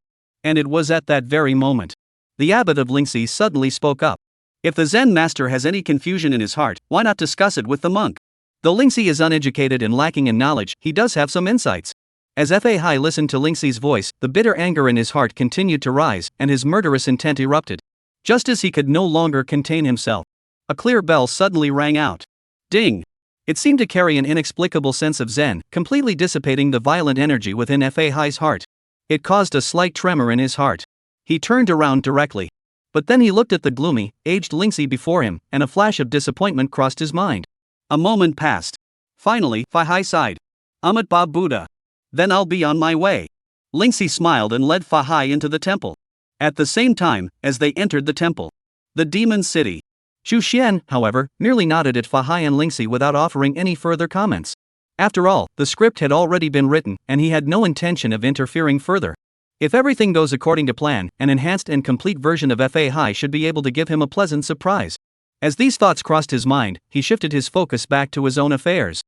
And it was at that very moment. The abbot of Lingxi suddenly spoke up. If the Zen master has any confusion in his heart, why not discuss it with the monk? Though Lingxi is uneducated and lacking in knowledge, he does have some insights. As Fahai listened to Lingxi's voice, the bitter anger in his heart continued to rise, and his murderous intent erupted. Just as he could no longer contain himself, a clear bell suddenly rang out. Ding! It seemed to carry an inexplicable sense of zen, completely dissipating the violent energy within Fahai's heart. It caused a slight tremor in his heart. He turned around directly. But then he looked at the gloomy, aged Lingxi before him, and a flash of disappointment crossed his mind. A moment passed. Finally, Fahai sighed. Ba Buddha. Then I'll be on my way. Lingxi smiled and led Fahai into the temple. At the same time, as they entered the temple, the demon city. Xu Xian, however, merely nodded at Fahai and Lingxi without offering any further comments. After all, the script had already been written, and he had no intention of interfering further. If everything goes according to plan, an enhanced and complete version of Fahai should be able to give him a pleasant surprise. As these thoughts crossed his mind, he shifted his focus back to his own affairs.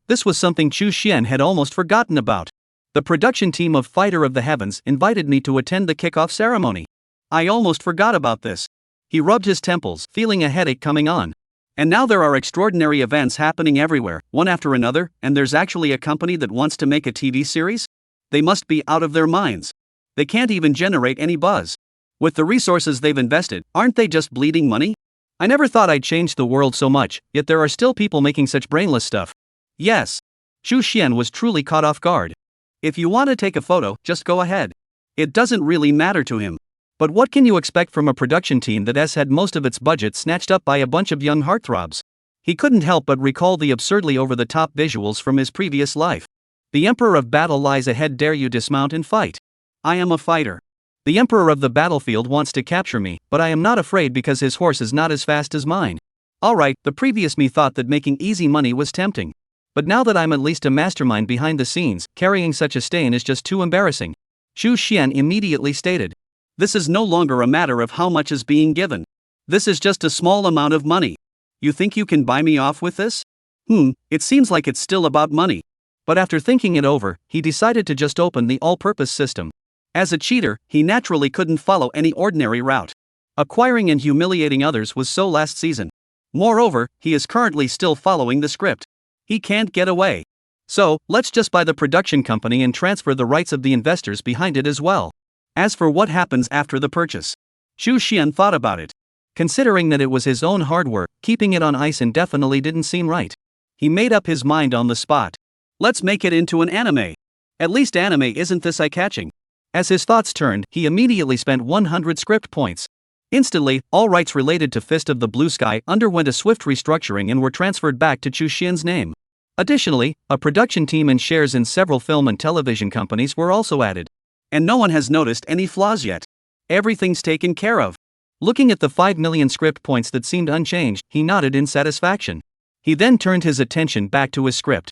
This was something Xu Xian had almost forgotten about. The production team of Fighter of the Heavens invited me to attend the kickoff ceremony. I almost forgot about this. He rubbed his temples, feeling a headache coming on. And now there are extraordinary events happening everywhere, one after another, and there's actually a company that wants to make a TV series? They must be out of their minds. They can't even generate any buzz. With the resources they've invested, aren't they just bleeding money? I never thought I'd change the world so much, yet there are still people making such brainless stuff. Yes. Xu Xian was truly caught off guard. If you want to take a photo, just go ahead. It doesn't really matter to him. But what can you expect from a production team that has had most of its budget snatched up by a bunch of young heartthrobs? He couldn't help but recall the absurdly over-the-top visuals from his previous life. The Emperor of Battle lies ahead, dare you dismount and fight. I am a fighter. The Emperor of the Battlefield wants to capture me, but I am not afraid because his horse is not as fast as mine. Alright, the previous me thought that making easy money was tempting. But now that I'm at least a mastermind behind the scenes, carrying such a stain is just too embarrassing. Xu Xian immediately stated. This is no longer a matter of how much is being given. This is just a small amount of money. You think you can buy me off with this? It seems like it's still about money. But after thinking it over, he decided to just open the all-purpose system. As a cheater, he naturally couldn't follow any ordinary route. Acquiring and humiliating others was so last season. Moreover, he is currently still following the script. He can't get away. So, let's just buy the production company and transfer the rights of the investors behind it as well. As for what happens after the purchase, Xu Xian thought about it. Considering that it was his own hard work, keeping it on ice indefinitely didn't seem right. He made up his mind on the spot. Let's make it into an anime. At least anime isn't this eye-catching. As his thoughts turned, he immediately spent 100 script points. Instantly, all rights related to Fist of the Blue Sky underwent a swift restructuring and were transferred back to Xu Xian's name. Additionally, a production team and shares in several film and television companies were also added. And no one has noticed any flaws yet. Everything's taken care of. Looking at the 5 million script points that seemed unchanged, he nodded in satisfaction. He then turned his attention back to his script.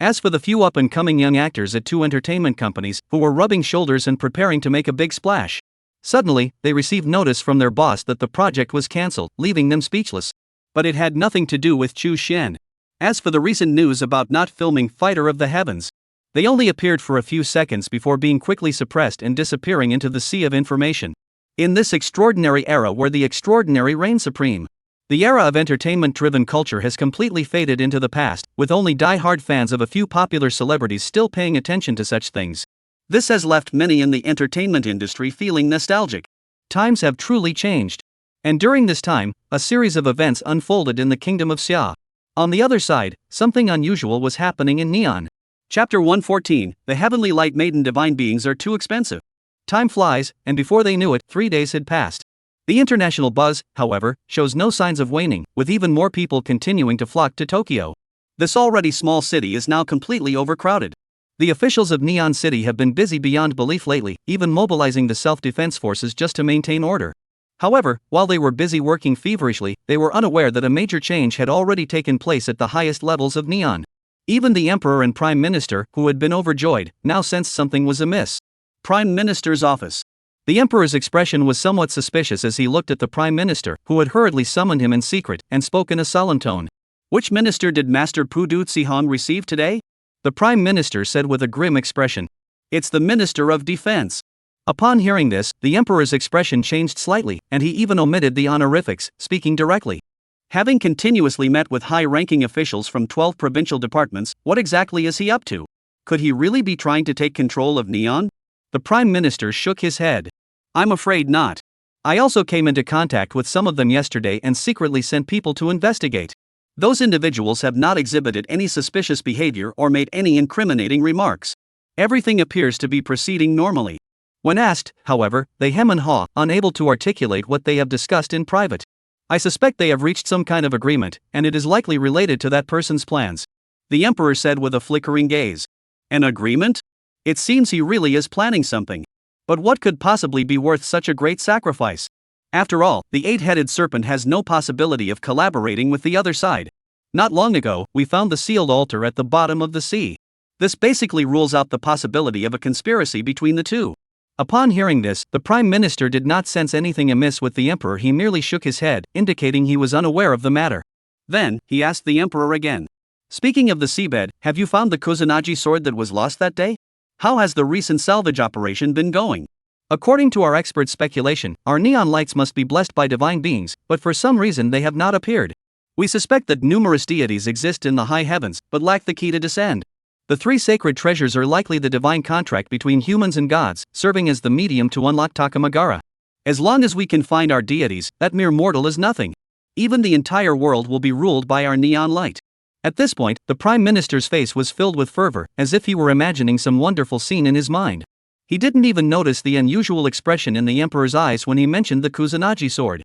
As for the few up-and-coming young actors at 2 entertainment companies who were rubbing shoulders and preparing to make a big splash, suddenly, they received notice from their boss that the project was cancelled, leaving them speechless. But it had nothing to do with Xu Xian. As for the recent news about not filming Fighter of the Heavens, they only appeared for a few seconds before being quickly suppressed and disappearing into the sea of information. In this extraordinary era where the extraordinary reign supreme, the era of entertainment-driven culture has completely faded into the past, with only die-hard fans of a few popular celebrities still paying attention to such things. This has left many in the entertainment industry feeling nostalgic. Times have truly changed. And during this time, a series of events unfolded in the kingdom of Xia. On the other side, something unusual was happening in Neon. Chapter 114, The Heavenly Light Maiden Divine Beings are too expensive. Time flies, and before they knew it, 3 days had passed. The international buzz, however, shows no signs of waning, with even more people continuing to flock to Tokyo. This already small city is now completely overcrowded. The officials of Neon City have been busy beyond belief lately, even mobilizing the self-defense forces just to maintain order. However, while they were busy working feverishly, they were unaware that a major change had already taken place at the highest levels of Neon. Even the Emperor and Prime Minister, who had been overjoyed, now sensed something was amiss. Prime Minister's office. The Emperor's expression was somewhat suspicious as he looked at the Prime Minister, who had hurriedly summoned him in secret, and spoke in a solemn tone. Which minister did Master Pudu Tsihong receive today? The Prime Minister said with a grim expression. It's the Minister of Defense. Upon hearing this, the Emperor's expression changed slightly, and he even omitted the honorifics, speaking directly. Having continuously met with high-ranking officials from 12 provincial departments, what exactly is he up to? Could he really be trying to take control of Neon? The Prime Minister shook his head. I'm afraid not. I also came into contact with some of them yesterday and secretly sent people to investigate. Those individuals have not exhibited any suspicious behavior or made any incriminating remarks. Everything appears to be proceeding normally. When asked, however, they hem and haw, unable to articulate what they have discussed in private. I suspect they have reached some kind of agreement, and it is likely related to that person's plans. The emperor said with a flickering gaze. An agreement? It seems he really is planning something. But what could possibly be worth such a great sacrifice? After all, the eight-headed serpent has no possibility of collaborating with the other side. Not long ago, we found the sealed altar at the bottom of the sea. This basically rules out the possibility of a conspiracy between the two. Upon hearing this, the Prime Minister did not sense anything amiss with the Emperor. He merely shook his head, indicating he was unaware of the matter. Then, he asked the Emperor again. Speaking of the seabed, have you found the Kusanagi sword that was lost that day? How has the recent salvage operation been going? According to our expert speculation, our neon lights must be blessed by divine beings, but for some reason they have not appeared. We suspect that numerous deities exist in the high heavens, but lack the key to descend. The three sacred treasures are likely the divine contract between humans and gods, serving as the medium to unlock Takamagara. As long as we can find our deities, that mere mortal is nothing. Even the entire world will be ruled by our neon light. At this point, the Prime Minister's face was filled with fervor, as if he were imagining some wonderful scene in his mind. He didn't even notice the unusual expression in the Emperor's eyes when he mentioned the Kusanagi sword.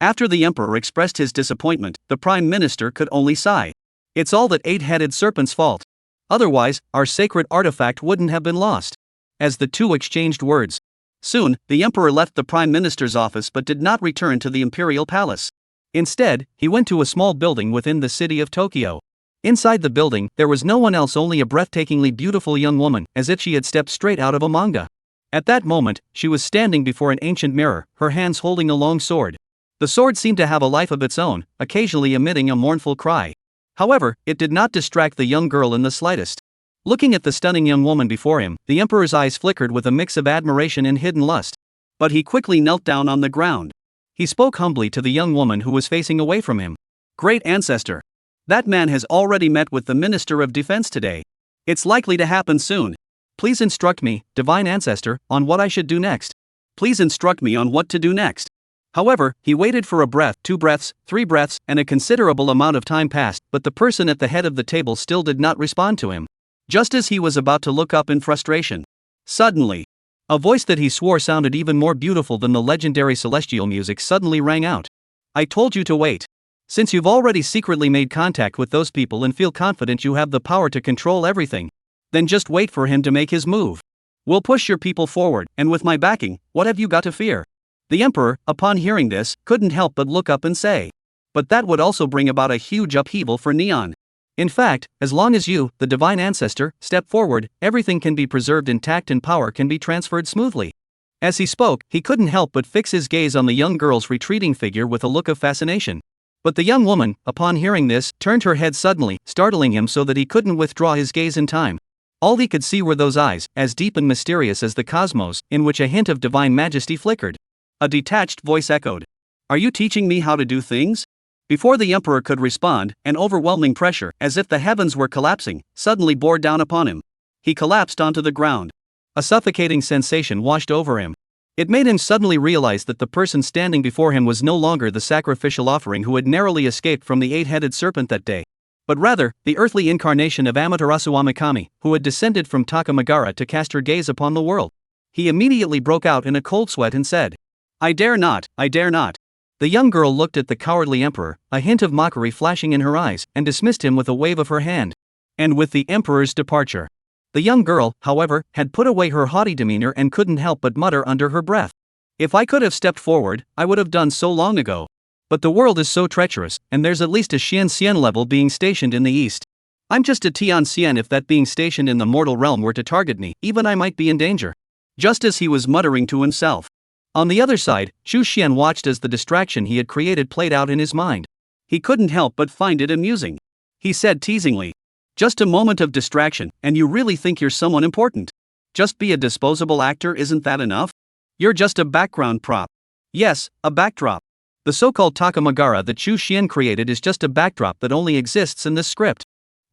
After the Emperor expressed his disappointment, the Prime Minister could only sigh. It's all that eight-headed serpent's fault. Otherwise, our sacred artifact wouldn't have been lost. As the two exchanged words. Soon, the Emperor left the Prime Minister's office but did not return to the Imperial Palace. Instead, he went to a small building within the city of Tokyo. Inside the building, there was no one else, only a breathtakingly beautiful young woman, as if she had stepped straight out of a manga. At that moment, she was standing before an ancient mirror, her hands holding a long sword. The sword seemed to have a life of its own, occasionally emitting a mournful cry. However, it did not distract the young girl in the slightest. Looking at the stunning young woman before him, the Emperor's eyes flickered with a mix of admiration and hidden lust. But he quickly knelt down on the ground. He spoke humbly to the young woman who was facing away from him. Great ancestor. That man has already met with the Minister of Defense today. It's likely to happen soon. Please instruct me, divine ancestor, on what I should do next. Please instruct me on what to do next. However, he waited for a breath, 2 breaths, 3 breaths, and a considerable amount of time passed, but the person at the head of the table still did not respond to him. Just as he was about to look up in frustration, suddenly, a voice that he swore sounded even more beautiful than the legendary celestial music suddenly rang out. I told you to wait. Since you've already secretly made contact with those people and feel confident you have the power to control everything, then just wait for him to make his move. We'll push your people forward, and with my backing, what have you got to fear? The Emperor, upon hearing this, couldn't help but look up and say. But that would also bring about a huge upheaval for Neon. In fact, as long as you, the divine ancestor, step forward, everything can be preserved intact and power can be transferred smoothly. As he spoke, he couldn't help but fix his gaze on the young girl's retreating figure with a look of fascination. But the young woman, upon hearing this, turned her head suddenly, startling him so that he couldn't withdraw his gaze in time. All he could see were those eyes, as deep and mysterious as the cosmos, in which a hint of divine majesty flickered. A detached voice echoed. Are you teaching me how to do things? Before the Emperor could respond, an overwhelming pressure, as if the heavens were collapsing, suddenly bore down upon him. He collapsed onto the ground. A suffocating sensation washed over him. It made him suddenly realize that the person standing before him was no longer the sacrificial offering who had narrowly escaped from the eight-headed serpent that day, but rather, the earthly incarnation of Amaterasu Amikami, who had descended from Takamagara to cast her gaze upon the world. He immediately broke out in a cold sweat and said, I dare not, I dare not. The young girl looked at the cowardly emperor, a hint of mockery flashing in her eyes, and dismissed him with a wave of her hand. And with the emperor's departure, the young girl, however, had put away her haughty demeanor and couldn't help but mutter under her breath. If I could have stepped forward, I would have done so long ago. But the world is so treacherous, and there's at least a Xian level being stationed in the east. I'm just a Tian Xian. If that being stationed in the mortal realm were to target me, even I might be in danger. Just as he was muttering to himself. On the other side, Chu Xian watched as the distraction he had created played out in his mind. He couldn't help but find it amusing. He said teasingly, just a moment of distraction, and you really think you're someone important? Just be a disposable actor, isn't that enough? You're just a background prop. Yes, a backdrop. The so-called Takamagara that Chu Xian created is just a backdrop that only exists in this script.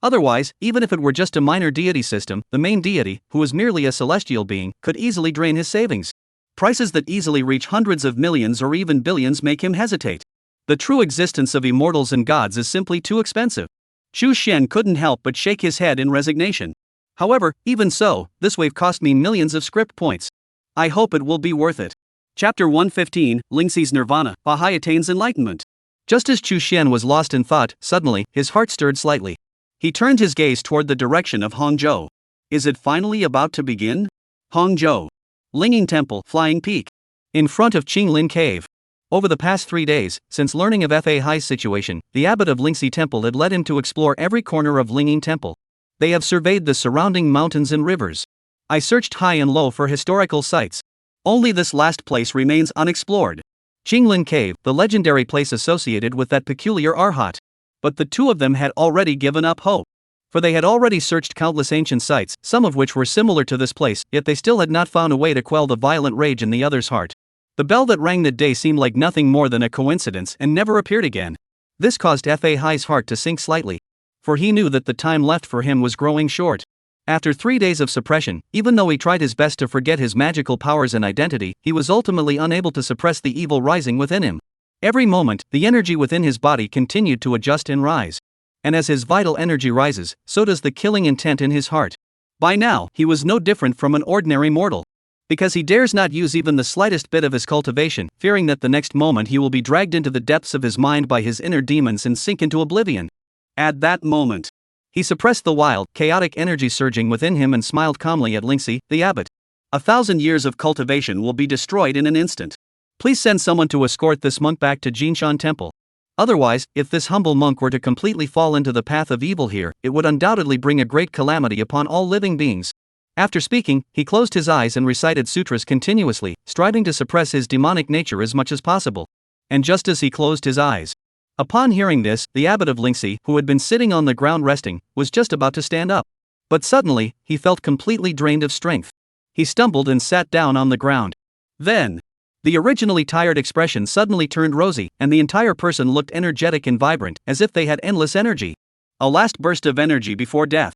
Otherwise, even if it were just a minor deity system, the main deity, who is merely a celestial being, could easily drain his savings. Prices that easily reach hundreds of millions or even billions make him hesitate. The true existence of immortals and gods is simply too expensive. Chu Xian couldn't help but shake his head in resignation. However, even so, this wave cost me millions of script points. I hope it will be worth it. Chapter 115, Ling Xi's Nirvana, Fahai attains enlightenment. Just as Chu Xian was lost in thought, suddenly, his heart stirred slightly. He turned his gaze toward the direction of Hangzhou. Is it finally about to begin? Hangzhou. Linging Temple, Flying Peak. In front of Qinglin Cave. Over the past 3 days, since learning of Fahai's situation, the abbot of Lingxi Temple had led him to explore every corner of Linging Temple. They have surveyed the surrounding mountains and rivers. I searched high and low for historical sites. Only this last place remains unexplored. Qinglin Cave, the legendary place associated with that peculiar arhat. But the two of them had already given up hope. For they had already searched countless ancient sites, some of which were similar to this place, yet they still had not found a way to quell the violent rage in the other's heart. The bell that rang that day seemed like nothing more than a coincidence and never appeared again. This caused Fahai's heart to sink slightly. For he knew that the time left for him was growing short. After 3 days of suppression, even though he tried his best to forget his magical powers and identity, he was ultimately unable to suppress the evil rising within him. Every moment, the energy within his body continued to adjust and rise. And as his vital energy rises, so does the killing intent in his heart. By now, he was no different from an ordinary mortal. Because he dares not use even the slightest bit of his cultivation, fearing that the next moment he will be dragged into the depths of his mind by his inner demons and sink into oblivion. At that moment, he suppressed the wild, chaotic energy surging within him and smiled calmly at Lingxi, the abbot. 1,000 years of cultivation will be destroyed in an instant. Please send someone to escort this monk back to Jinshan Temple. Otherwise, if this humble monk were to completely fall into the path of evil here, it would undoubtedly bring a great calamity upon all living beings. After speaking, he closed his eyes and recited sutras continuously, striving to suppress his demonic nature as much as possible. And just as he closed his eyes, upon hearing this, the abbot of Lingxi, who had been sitting on the ground resting, was just about to stand up. But suddenly, he felt completely drained of strength. He stumbled and sat down on the ground. Then, the originally tired expression suddenly turned rosy, and the entire person looked energetic and vibrant, as if they had endless energy. A last burst of energy before death.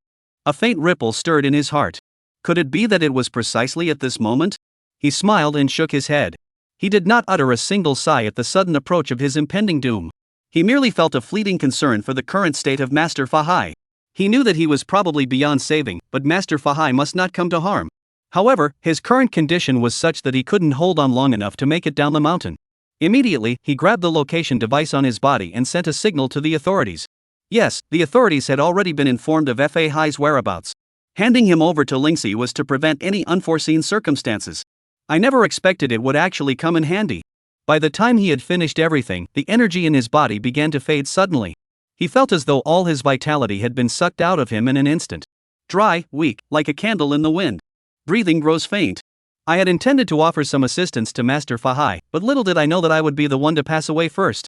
A faint ripple stirred in his heart. Could it be that it was precisely at this moment? He smiled and shook his head. He did not utter a single sigh at the sudden approach of his impending doom. He merely felt a fleeting concern for the current state of Master Fahai. He knew that he was probably beyond saving, but Master Fahai must not come to harm. However, his current condition was such that he couldn't hold on long enough to make it down the mountain. Immediately, he grabbed the location device on his body and sent a signal to the authorities. Yes, the authorities had already been informed of Fahai's whereabouts. Handing him over to Lingxi was to prevent any unforeseen circumstances. I never expected it would actually come in handy. By the time he had finished everything, the energy in his body began to fade suddenly. He felt as though all his vitality had been sucked out of him in an instant. Dry, weak, like a candle in the wind. Breathing grows faint. I had intended to offer some assistance to Master Fahai, but little did I know that I would be the one to pass away first.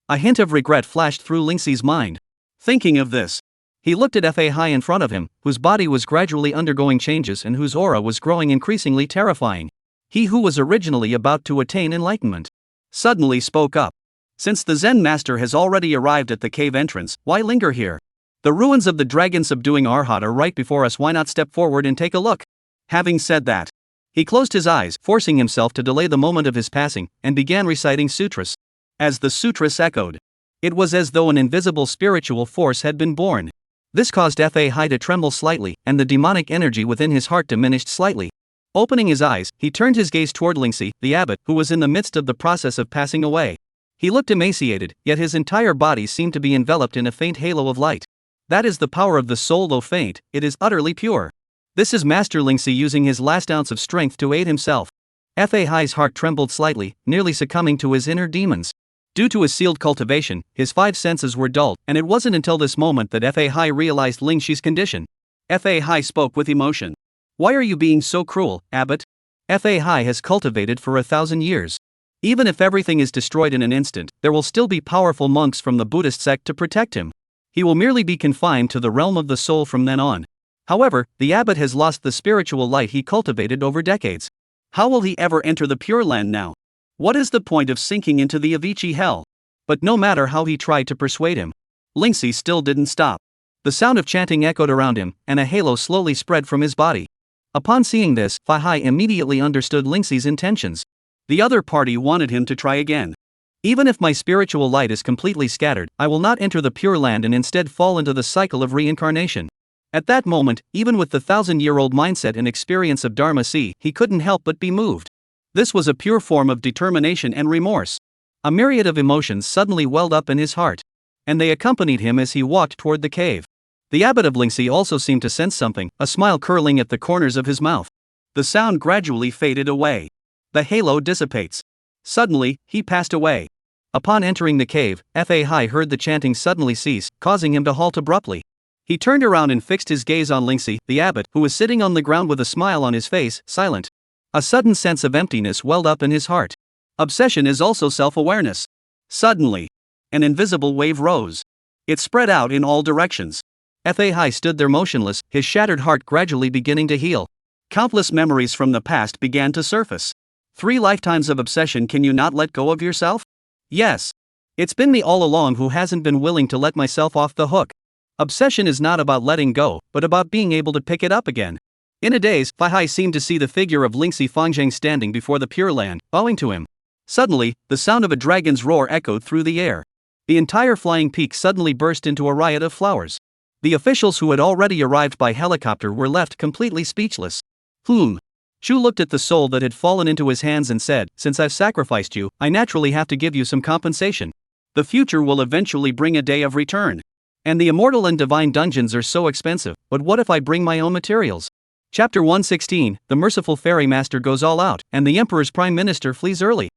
A hint of regret flashed through Lingxi's mind. Thinking of this, he looked at Fahai in front of him, whose body was gradually undergoing changes and whose aura was growing increasingly terrifying. He who was originally about to attain enlightenment suddenly spoke up. Since the Zen master has already arrived at the cave entrance, why linger here? The ruins of the dragon subduing Arhat are right before us, why not step forward and take a look? Having said that, he closed his eyes, forcing himself to delay the moment of his passing, and began reciting sutras. As the sutras echoed, it was as though an invisible spiritual force had been born. This caused Fahai to tremble slightly, and the demonic energy within his heart diminished slightly. Opening his eyes, he turned his gaze toward Lingxi, the abbot, who was in the midst of the process of passing away. He looked emaciated, yet his entire body seemed to be enveloped in a faint halo of light. That is the power of the soul, though faint, it is utterly pure. This is Master Lingxi using his last ounce of strength to aid himself. Fahai's heart trembled slightly, nearly succumbing to his inner demons. Due to his sealed cultivation, his 5 senses were dulled, and it wasn't until this moment that Fahai realized Lingxi's condition. Fahai spoke with emotion. Why are you being so cruel, abbot? Fahai has cultivated for 1,000 years. Even if everything is destroyed in an instant, there will still be powerful monks from the Buddhist sect to protect him. He will merely be confined to the realm of the soul from then on. However, the abbot has lost the spiritual light he cultivated over decades. How will he ever enter the Pure Land now? What is the point of sinking into the Avicii hell? But no matter how he tried to persuade him, Lingxi still didn't stop. The sound of chanting echoed around him, and a halo slowly spread from his body. Upon seeing this, Fahai immediately understood Lingxi's intentions. The other party wanted him to try again. Even if my spiritual light is completely scattered, I will not enter the Pure Land and instead fall into the cycle of reincarnation. At that moment, even with the 1,000-year-old mindset and experience of Dharma C, he couldn't help but be moved. This was a pure form of determination and remorse. A myriad of emotions suddenly welled up in his heart, and they accompanied him as he walked toward the cave. The abbot of Lingxi also seemed to sense something, a smile curling at the corners of his mouth. The sound gradually faded away. The halo dissipates. Suddenly, he passed away. Upon entering the cave, Fahai heard the chanting suddenly cease, causing him to halt abruptly. He turned around and fixed his gaze on Lingxi, the abbot, who was sitting on the ground with a smile on his face, silent. A sudden sense of emptiness welled up in his heart. Obsession is also self-awareness. Suddenly, an invisible wave rose. It spread out in all directions. Fahai stood there motionless, his shattered heart gradually beginning to heal. Countless memories from the past began to surface. 3 lifetimes of obsession. Can you not let go of yourself? Yes. It's been me all along who hasn't been willing to let myself off the hook. Obsession is not about letting go, but about being able to pick it up again. In a daze, Fahai seemed to see the figure of Lingxi Fangzheng standing before the Pure Land, bowing to him. Suddenly, the sound of a dragon's roar echoed through the air. The entire flying peak suddenly burst into a riot of flowers. The officials who had already arrived by helicopter were left completely speechless. Shu looked at the soul that had fallen into his hands and said, "Since I've sacrificed you, I naturally have to give you some compensation. The future will eventually bring a day of return. And the immortal and divine dungeons are so expensive, but what if I bring my own materials?" Chapter 116, The Merciful Fairy Master goes all out, and the Emperor's Prime Minister flees early.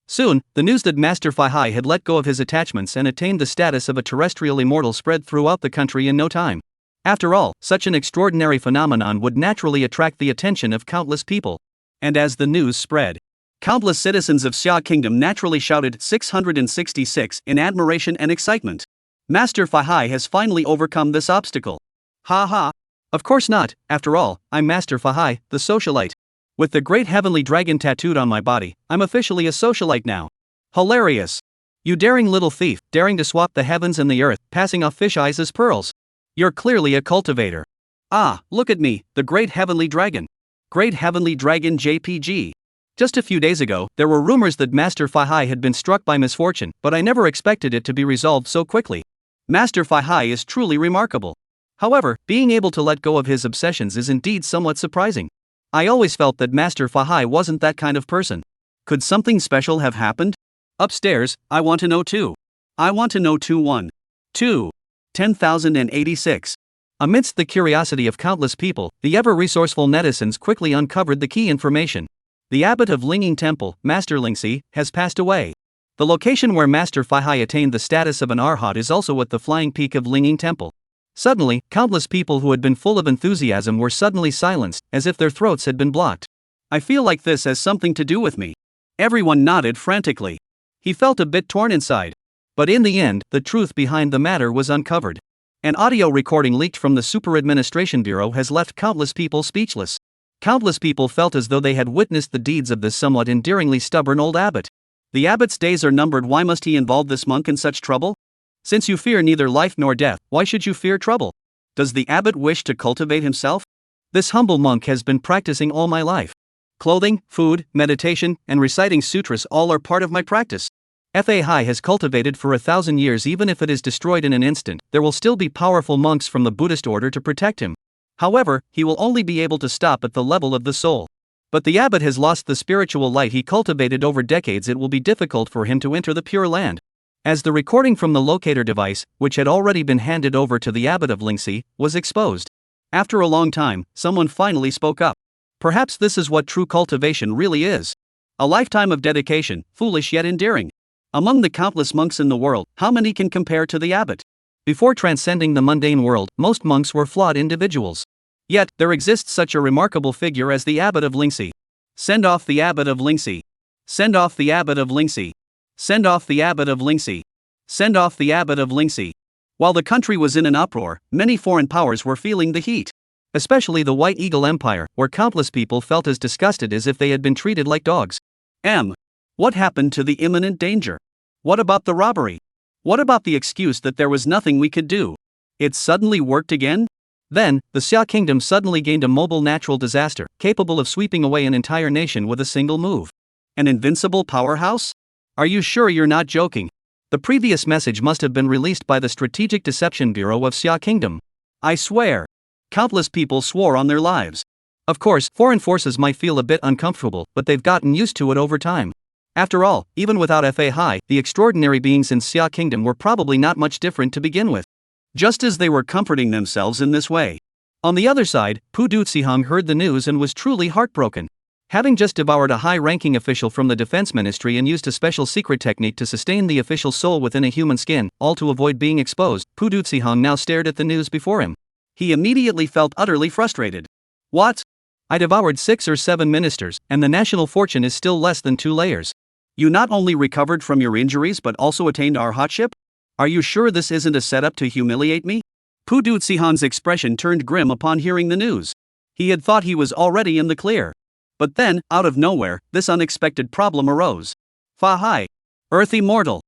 Soon, the news that Master Fahai had let go of his attachments and attained the status of a terrestrial immortal spread throughout the country in no time. After all, such an extraordinary phenomenon would naturally attract the attention of countless people. And as the news spread, countless citizens of Xia Kingdom naturally shouted 666 in admiration and excitement. Master Fahai has finally overcome this obstacle. Ha ha. Of course not, after all, I'm Master Fahai, the socialite. With the great heavenly dragon tattooed on my body, I'm officially a socialite now. Hilarious. You daring little thief, daring to swap the heavens and the earth, passing off fish eyes as pearls. You're clearly a cultivator. Ah, look at me, the great heavenly dragon. Great heavenly dragon JPG. Just a few days ago, there were rumors that Master Fahai had been struck by misfortune, but I never expected it to be resolved so quickly. Master Fahai is truly remarkable. However, being able to let go of his obsessions is indeed somewhat surprising. I always felt that Master Fahai wasn't that kind of person. Could something special have happened? Upstairs, I want to know too. I want to know too. 10,086. Amidst the curiosity of countless people, the ever-resourceful netizens quickly uncovered the key information. The abbot of Linging Temple, Master Lingxi, has passed away. The location where Master Fahai attained the status of an arhat is also at the flying peak of Linging Temple. Suddenly, countless people who had been full of enthusiasm were suddenly silenced, as if their throats had been blocked. I feel like this has something to do with me. Everyone nodded frantically. He felt a bit torn inside. But in the end, the truth behind the matter was uncovered. An audio recording leaked from the Super Administration Bureau has left countless people speechless. Countless people felt as though they had witnessed the deeds of this somewhat endearingly stubborn old abbot. The abbot's days are numbered. Why must he involve this monk in such trouble? Since you fear neither life nor death, why should you fear trouble? Does the abbot wish to cultivate himself? This humble monk has been practicing all my life. Clothing, food, meditation, and reciting sutras all are part of my practice. Fahai has cultivated for 1,000 years. Even if it is destroyed in an instant, there will still be powerful monks from the Buddhist order to protect him. However, he will only be able to stop at the level of the soul. But the abbot has lost the spiritual light he cultivated over decades. It will be difficult for him to enter the Pure Land. As the recording from the locator device, which had already been handed over to the abbot of Lingxi, was exposed. After a long time, someone finally spoke up. Perhaps this is what true cultivation really is. A lifetime of dedication, foolish yet endearing. Among the countless monks in the world, how many can compare to the abbot? Before transcending the mundane world, most monks were flawed individuals. Yet, there exists such a remarkable figure as the abbot of Lingxi. Send off the abbot of Lingxi. Send off the abbot of Lingxi. Send off the abbot of Lingxi. Send off the abbot of Lingxi. While the country was in an uproar, many foreign powers were feeling the heat. Especially the White Eagle Empire, where countless people felt as disgusted as if they had been treated like dogs. What happened to the imminent danger? What about the robbery? What about the excuse that there was nothing we could do? It suddenly worked again? Then, the Xia Kingdom suddenly gained a mobile natural disaster, capable of sweeping away an entire nation with a single move. An invincible powerhouse? Are you sure you're not joking? The previous message must have been released by the Strategic Deception Bureau of Xia Kingdom. I swear. Countless people swore on their lives. Of course, foreign forces might feel a bit uncomfortable, but they've gotten used to it over time. After all, even without Fahai, the extraordinary beings in Xia Kingdom were probably not much different to begin with. Just as they were comforting themselves in this way. On the other side, Pu Ducihong heard the news and was truly heartbroken. Having just devoured a high-ranking official from the defense ministry and used a special secret technique to sustain the official's soul within a human skin, all to avoid being exposed, Pu Ducihong now stared at the news before him. He immediately felt utterly frustrated. What? I devoured 6 or 7 ministers, and the national fortune is still less than 2 layers. You not only recovered from your injuries but also attained our hotship? Are you sure this isn't a setup to humiliate me? Pu Ducihong's expression turned grim upon hearing the news. He had thought he was already in the clear. But then, out of nowhere, this unexpected problem arose. Fahai. Earth Immortal.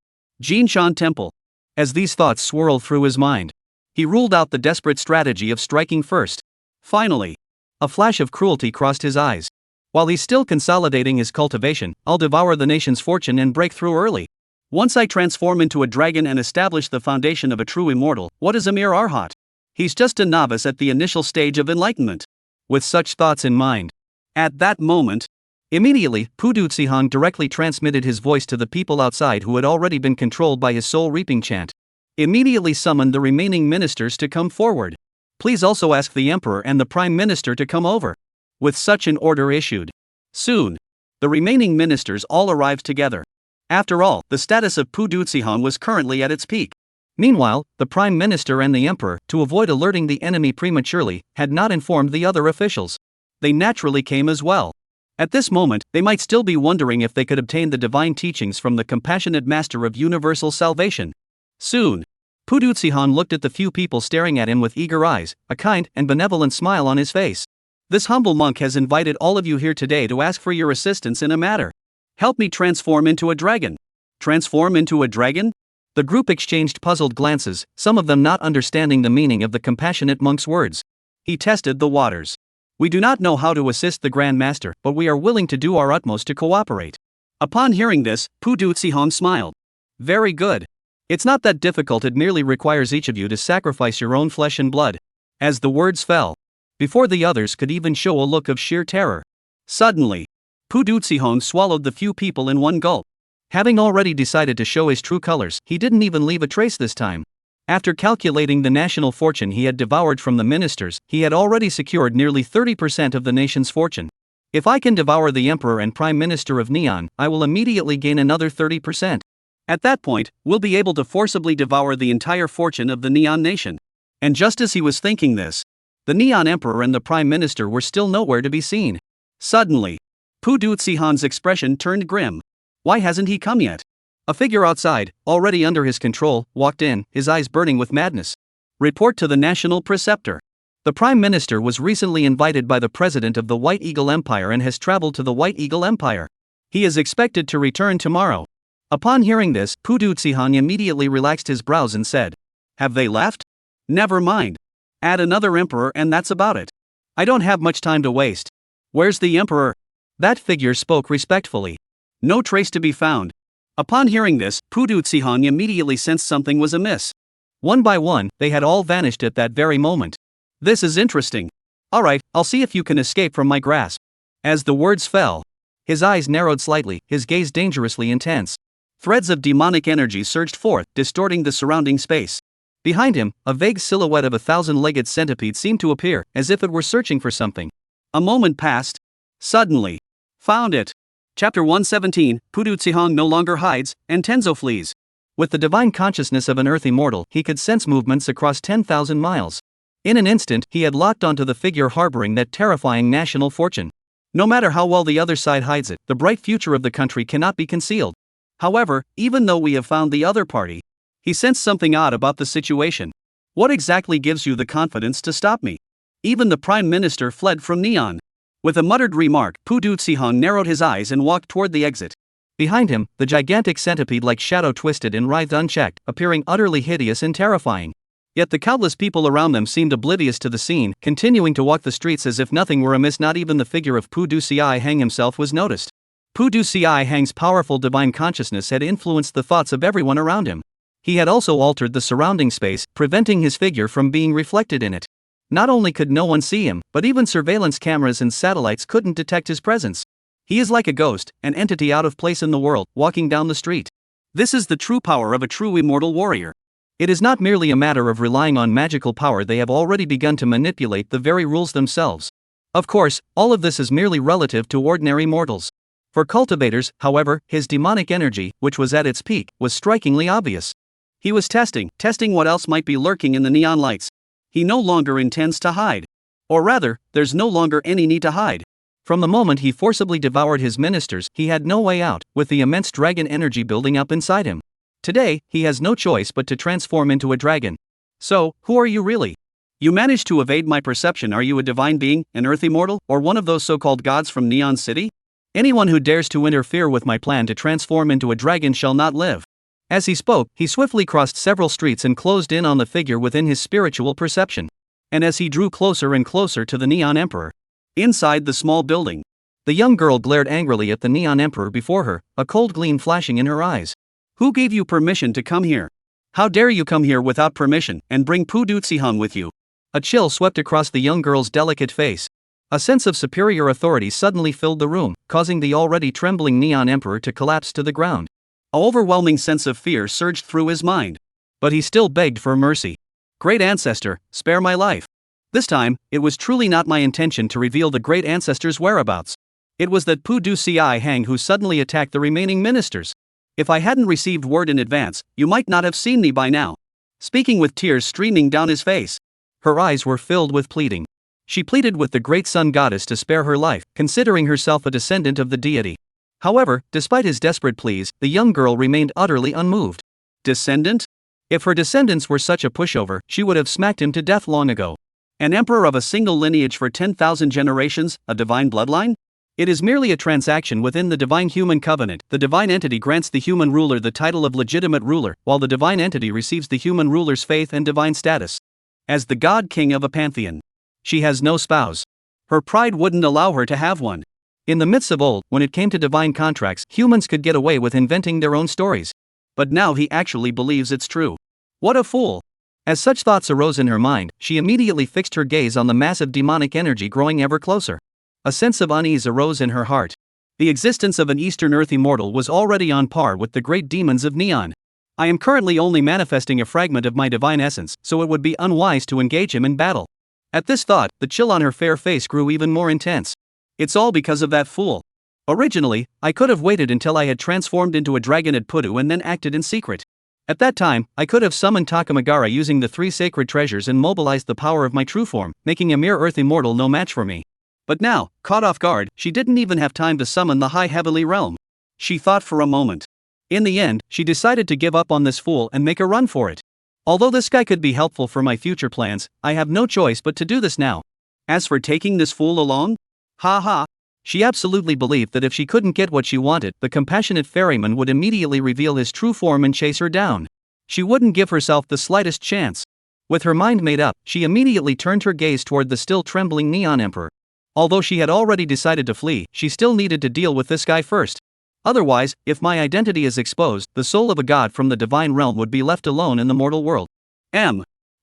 Jinshan Temple. As these thoughts swirled through his mind, he ruled out the desperate strategy of striking first. Finally, a flash of cruelty crossed his eyes. While he's still consolidating his cultivation, I'll devour the nation's fortune and break through early. Once I transform into a dragon and establish the foundation of a true immortal, what is a mere arhat? He's just a novice at the initial stage of enlightenment. With such thoughts in mind, at that moment, immediately, Pu Ducihong directly transmitted his voice to the people outside who had already been controlled by his soul-reaping chant. Immediately summoned the remaining ministers to come forward. Please also ask the emperor and the prime minister to come over. With such an order issued. Soon, the remaining ministers all arrived together. After all, the status of Pu Ducihong was currently at its peak. Meanwhile, the prime minister and the emperor, to avoid alerting the enemy prematurely, had not informed the other officials. They naturally came as well. At this moment, they might still be wondering if they could obtain the divine teachings from the compassionate master of universal salvation. Soon, Pu Ducihong looked at the few people staring at him with eager eyes, a kind and benevolent smile on his face. This humble monk has invited all of you here today to ask for your assistance in a matter. Help me transform into a dragon. Transform into a dragon? The group exchanged puzzled glances, some of them not understanding the meaning of the compassionate monk's words. He tested the waters. We do not know how to assist the Grand Master, but we are willing to do our utmost to cooperate. Upon hearing this, Pu Ducihong smiled. Very good. It's not that difficult, it merely requires each of you to sacrifice your own flesh and blood. As the words fell, before the others could even show a look of sheer terror, suddenly, Pu Ducihong swallowed the few people in one gulp. Having already decided to show his true colors, he didn't even leave a trace this time. After calculating the national fortune he had devoured from the ministers, he had already secured nearly 30% of the nation's fortune. If I can devour the emperor and prime minister of Neon, I will immediately gain another 30%. At that point, we'll be able to forcibly devour the entire fortune of the Neon nation. And just as he was thinking this, the Neon emperor and the prime minister were still nowhere to be seen. Suddenly, Pu Ducihong's expression turned grim. Why hasn't he come yet? A figure outside, already under his control, walked in, his eyes burning with madness. Report to the national preceptor. The prime minister was recently invited by the president of the White Eagle Empire and has traveled to the White Eagle Empire. He is expected to return tomorrow. Upon hearing this, Pu Ducihong immediately relaxed his brows and said, Have they left? Never mind. Add another emperor and that's about it. I don't have much time to waste. Where's the emperor? That figure spoke respectfully. No trace to be found. Upon hearing this, Pu Ducihong immediately sensed something was amiss. One by one, they had all vanished at that very moment. This is interesting. Alright, I'll see if you can escape from my grasp. As the words fell, his eyes narrowed slightly, his gaze dangerously intense. Threads of demonic energy surged forth, distorting the surrounding space. Behind him, a vague silhouette of a 1,000-legged centipede seemed to appear, as if it were searching for something. A moment passed. Suddenly, found it. Chapter 117, Pu Ducihong no longer hides, and Tenzo flees. With the divine consciousness of an earth immortal, he could sense movements across 10,000 miles. In an instant, he had locked onto the figure harboring that terrifying national fortune. No matter how well the other side hides it, the bright future of the country cannot be concealed. However, even though we have found the other party, he sensed something odd about the situation. What exactly gives you the confidence to stop me? Even the prime minister fled from Neon. With a muttered remark, Pu Ducihong narrowed his eyes and walked toward the exit. Behind him, the gigantic centipede-like shadow twisted and writhed unchecked, appearing utterly hideous and terrifying. Yet the countless people around them seemed oblivious to the scene, continuing to walk the streets as if nothing were amiss. Not even the figure of Pu Ducihong himself was noticed. Pu Ducihong's powerful divine consciousness had influenced the thoughts of everyone around him. He had also altered the surrounding space, preventing his figure from being reflected in it. Not only could no one see him, but even surveillance cameras and satellites couldn't detect his presence. He is like a ghost, an entity out of place in the world, walking down the street. This is the true power of a true immortal warrior. It is not merely a matter of relying on magical power, they have already begun to manipulate the very rules themselves. Of course, all of this is merely relative to ordinary mortals. For cultivators, however, his demonic energy, which was at its peak, was strikingly obvious. He was testing what else might be lurking in the neon lights. He no longer intends to hide. Or rather, there's no longer any need to hide. From the moment he forcibly devoured his ministers, he had no way out, with the immense dragon energy building up inside him. Today, he has no choice but to transform into a dragon. So, who are you really? You managed to evade my perception. Are you a divine being, an earth immortal, or one of those so-called gods from Neon City? Anyone who dares to interfere with my plan to transform into a dragon shall not live. As he spoke, he swiftly crossed several streets and closed in on the figure within his spiritual perception. And as he drew closer and closer to the Neon Emperor, inside the small building, the young girl glared angrily at the Neon Emperor before her, a cold gleam flashing in her eyes. Who gave you permission to come here? How dare you come here without permission, and bring Pudutsi-hun with you? A chill swept across the young girl's delicate face. A sense of superior authority suddenly filled the room, causing the already trembling Neon Emperor to collapse to the ground. An overwhelming sense of fear surged through his mind. But he still begged for mercy. Great ancestor, spare my life. This time, it was truly not my intention to reveal the great ancestor's whereabouts. It was that Pudutsi-hang who suddenly attacked the remaining ministers. If I hadn't received word in advance, you might not have seen me by now. Speaking with tears streaming down his face. Her eyes were filled with pleading. She pleaded with the great sun goddess to spare her life, considering herself a descendant of the deity. However, despite his desperate pleas, the young girl remained utterly unmoved. Descendant? If her descendants were such a pushover, she would have smacked him to death long ago. An emperor of a single lineage for 10,000 generations, a divine bloodline? It is merely a transaction within the divine human covenant. The divine entity grants the human ruler the title of legitimate ruler, while the divine entity receives the human ruler's faith and divine status. As the god king of a pantheon, she has no spouse. Her pride wouldn't allow her to have one. In the myths of old, when it came to divine contracts, humans could get away with inventing their own stories. But now he actually believes it's true. What a fool! As such thoughts arose in her mind, she immediately fixed her gaze on the massive demonic energy growing ever closer. A sense of unease arose in her heart. The existence of an Eastern Earth immortal was already on par with the great demons of Neon. I am currently only manifesting a fragment of my divine essence, so it would be unwise to engage him in battle. At this thought, the chill on her fair face grew even more intense. It's all because of that fool. Originally, I could have waited until I had transformed into a dragon at Pudu and then acted in secret. At that time, I could have summoned Takamagara using the 3 sacred treasures and mobilized the power of my true form, making a mere earth immortal no match for me. But now, caught off guard, she didn't even have time to summon the High Heavenly Realm. She thought for a moment. In the end, she decided to give up on this fool and make a run for it. Although this guy could be helpful for my future plans, I have no choice but to do this now. As for taking this fool along? Ha ha. She absolutely believed that if she couldn't get what she wanted, the compassionate ferryman would immediately reveal his true form and chase her down. She wouldn't give herself the slightest chance. With her mind made up, she immediately turned her gaze toward the still trembling Neon Emperor. Although she had already decided to flee, she still needed to deal with this guy first. Otherwise, if my identity is exposed, the soul of a god from the divine realm would be left alone in the mortal world.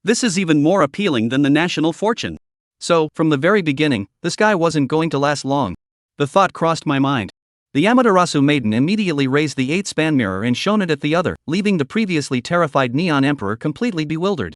This is even more appealing than the national fortune. So, from the very beginning, this guy wasn't going to last long. The thought crossed my mind. The Amaterasu maiden immediately raised the 8-span mirror and shone it at the other, leaving the previously terrified Neon Emperor completely bewildered.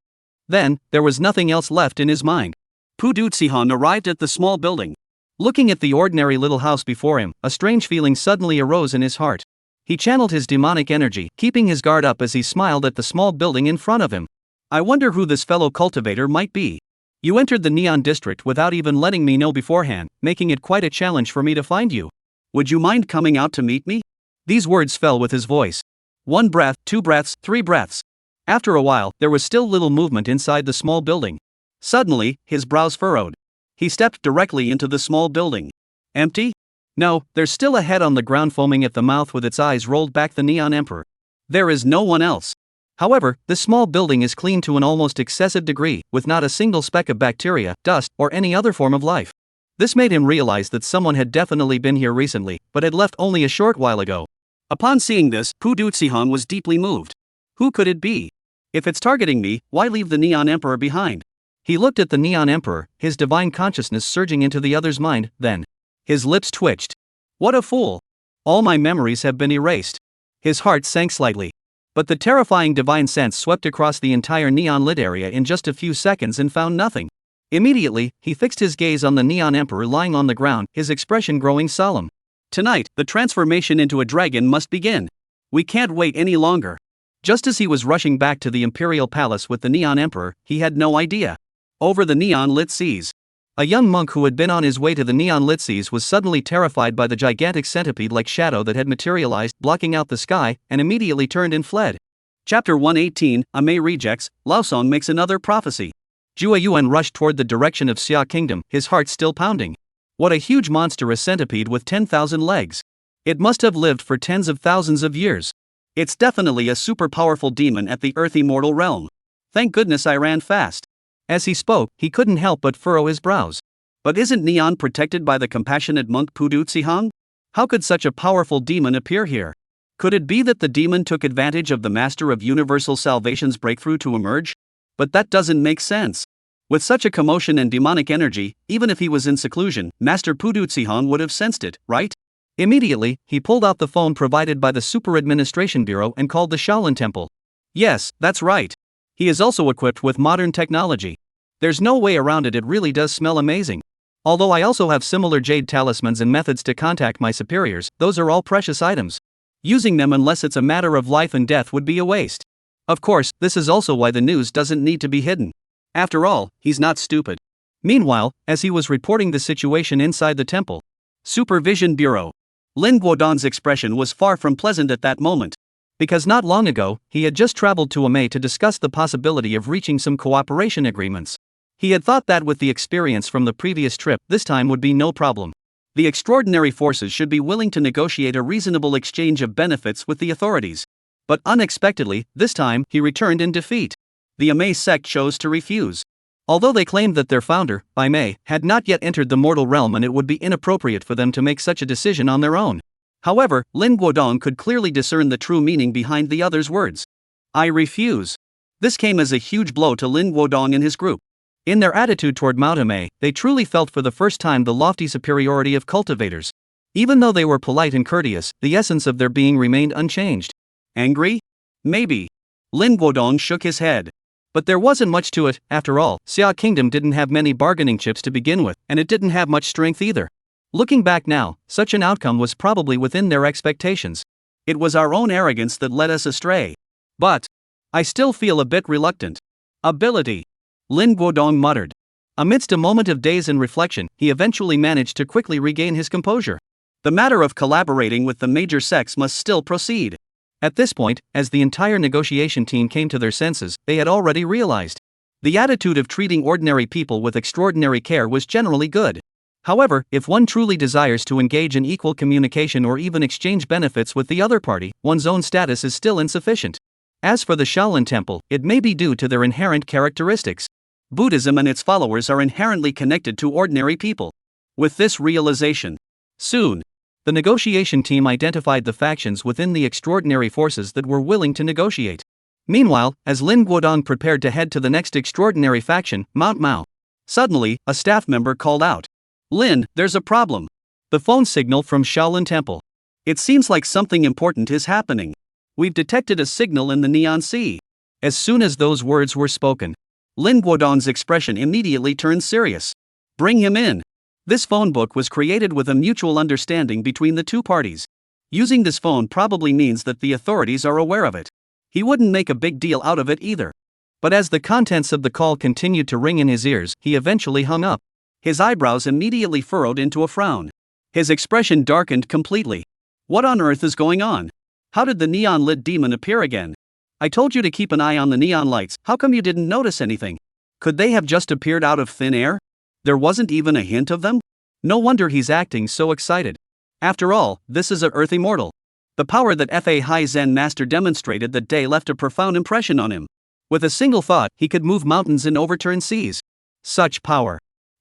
Then, there was nothing else left in his mind. Pudutsi-han arrived at the small building. Looking at the ordinary little house before him, a strange feeling suddenly arose in his heart. He channeled his demonic energy, keeping his guard up as he smiled at the small building in front of him. I wonder who this fellow cultivator might be. You entered the Neon District without even letting me know beforehand, making it quite a challenge for me to find you. Would you mind coming out to meet me? These words fell with his voice. 1 breath, 2 breaths, 3 breaths. After a while, there was still little movement inside the small building. Suddenly, his brows furrowed. He stepped directly into the small building. Empty? No, there's still a head on the ground foaming at the mouth with its eyes rolled back. The Neon Emperor. There is no one else. However, this small building is clean to an almost excessive degree, with not a single speck of bacteria, dust, or any other form of life. This made him realize that someone had definitely been here recently, but had left only a short while ago. Upon seeing this, Pudutsi-han was deeply moved. Who could it be? If it's targeting me, why leave the Neon Emperor behind? He looked at the Neon Emperor, his divine consciousness surging into the other's mind, then. His lips twitched. What a fool! All my memories have been erased. His heart sank slightly. But the terrifying divine sense swept across the entire neon-lit area in just a few seconds and found nothing. Immediately, he fixed his gaze on the Neon Emperor lying on the ground, his expression growing solemn. Tonight, the transformation into a dragon must begin. We can't wait any longer. Just as he was rushing back to the Imperial Palace with the Neon Emperor, he had no idea. Over the neon-lit seas. A young monk who had been on his way to the neon-lit seas was suddenly terrified by the gigantic centipede-like shadow that had materialized, blocking out the sky, and immediately turned and fled. Chapter 118, Ame rejects, Laosong makes another prophecy. Jue Yuan rushed toward the direction of Xia Kingdom, his heart still pounding. What a huge monstrous centipede with 10,000 legs. It must have lived for tens of thousands of years. It's definitely a super powerful demon at the Earth Immortal realm. Thank goodness I ran fast. As he spoke, he couldn't help but furrow his brows. But isn't Neon protected by the compassionate monk Pudu Tsihang? How could such a powerful demon appear here? Could it be that the demon took advantage of the Master of Universal Salvation's breakthrough to emerge? But that doesn't make sense. With such a commotion and demonic energy, even if he was in seclusion, Master Pudu Tsihang would have sensed it, right? Immediately, he pulled out the phone provided by the Super Administration Bureau and called the Shaolin Temple. Yes, that's right. He is also equipped with modern technology. There's no way around it, it really does smell amazing. Although I also have similar jade talismans and methods to contact my superiors, those are all precious items. Using them unless it's a matter of life and death would be a waste. Of course, this is also why the news doesn't need to be hidden. After all, he's not stupid. Meanwhile, as he was reporting the situation inside the temple, Supervision Bureau. Lin Guodong's expression was far from pleasant at that moment. Because not long ago, he had just traveled to Ame to discuss the possibility of reaching some cooperation agreements. He had thought that with the experience from the previous trip, this time would be no problem. The extraordinary forces should be willing to negotiate a reasonable exchange of benefits with the authorities. But unexpectedly, this time, he returned in defeat. The Ame sect chose to refuse. Although they claimed that their founder, Ame, had not yet entered the mortal realm and it would be inappropriate for them to make such a decision on their own. However, Lin Guodong could clearly discern the true meaning behind the other's words. I refuse. This came as a huge blow to Lin Guodong and his group. In their attitude toward Mount Ame, they truly felt for the first time the lofty superiority of cultivators. Even though they were polite and courteous, the essence of their being remained unchanged. Angry? Maybe. Lin Guodong shook his head. But there wasn't much to it. After all, Xia Kingdom didn't have many bargaining chips to begin with, and it didn't have much strength either. Looking back now, such an outcome was probably within their expectations. It was our own arrogance that led us astray. But I still feel a bit reluctant. Ability. Lin Guodong muttered. Amidst a moment of daze and reflection, he eventually managed to quickly regain his composure. The matter of collaborating with the major sects must still proceed. At this point, as the entire negotiation team came to their senses, they had already realized. The attitude of treating ordinary people with extraordinary care was generally good. However, if one truly desires to engage in equal communication or even exchange benefits with the other party, one's own status is still insufficient. As for the Shaolin Temple, it may be due to their inherent characteristics. Buddhism and its followers are inherently connected to ordinary people. With this realization, soon, the negotiation team identified the factions within the extraordinary forces that were willing to negotiate. Meanwhile, as Lin Guodong prepared to head to the next extraordinary faction, Mount Mao, suddenly, a staff member called out. Lin, there's a problem. The phone signal from Shaolin Temple. It seems like something important is happening. We've detected a signal in the Neon Sea. As soon as those words were spoken, Lin Guodong's expression immediately turned serious. Bring him in. This phone book was created with a mutual understanding between the two parties. Using this phone probably means that the authorities are aware of it. He wouldn't make a big deal out of it either. But as the contents of the call continued to ring in his ears, he eventually hung up. His eyebrows immediately furrowed into a frown. His expression darkened completely. What on earth is going on? How did the neon-lit demon appear again? I told you to keep an eye on the neon lights, how come you didn't notice anything? Could they have just appeared out of thin air? There wasn't even a hint of them? No wonder he's acting so excited. After all, this is a Earth Immortal. The power that Fahai Zen Master demonstrated that day left a profound impression on him. With a single thought, he could move mountains and overturn seas. Such power.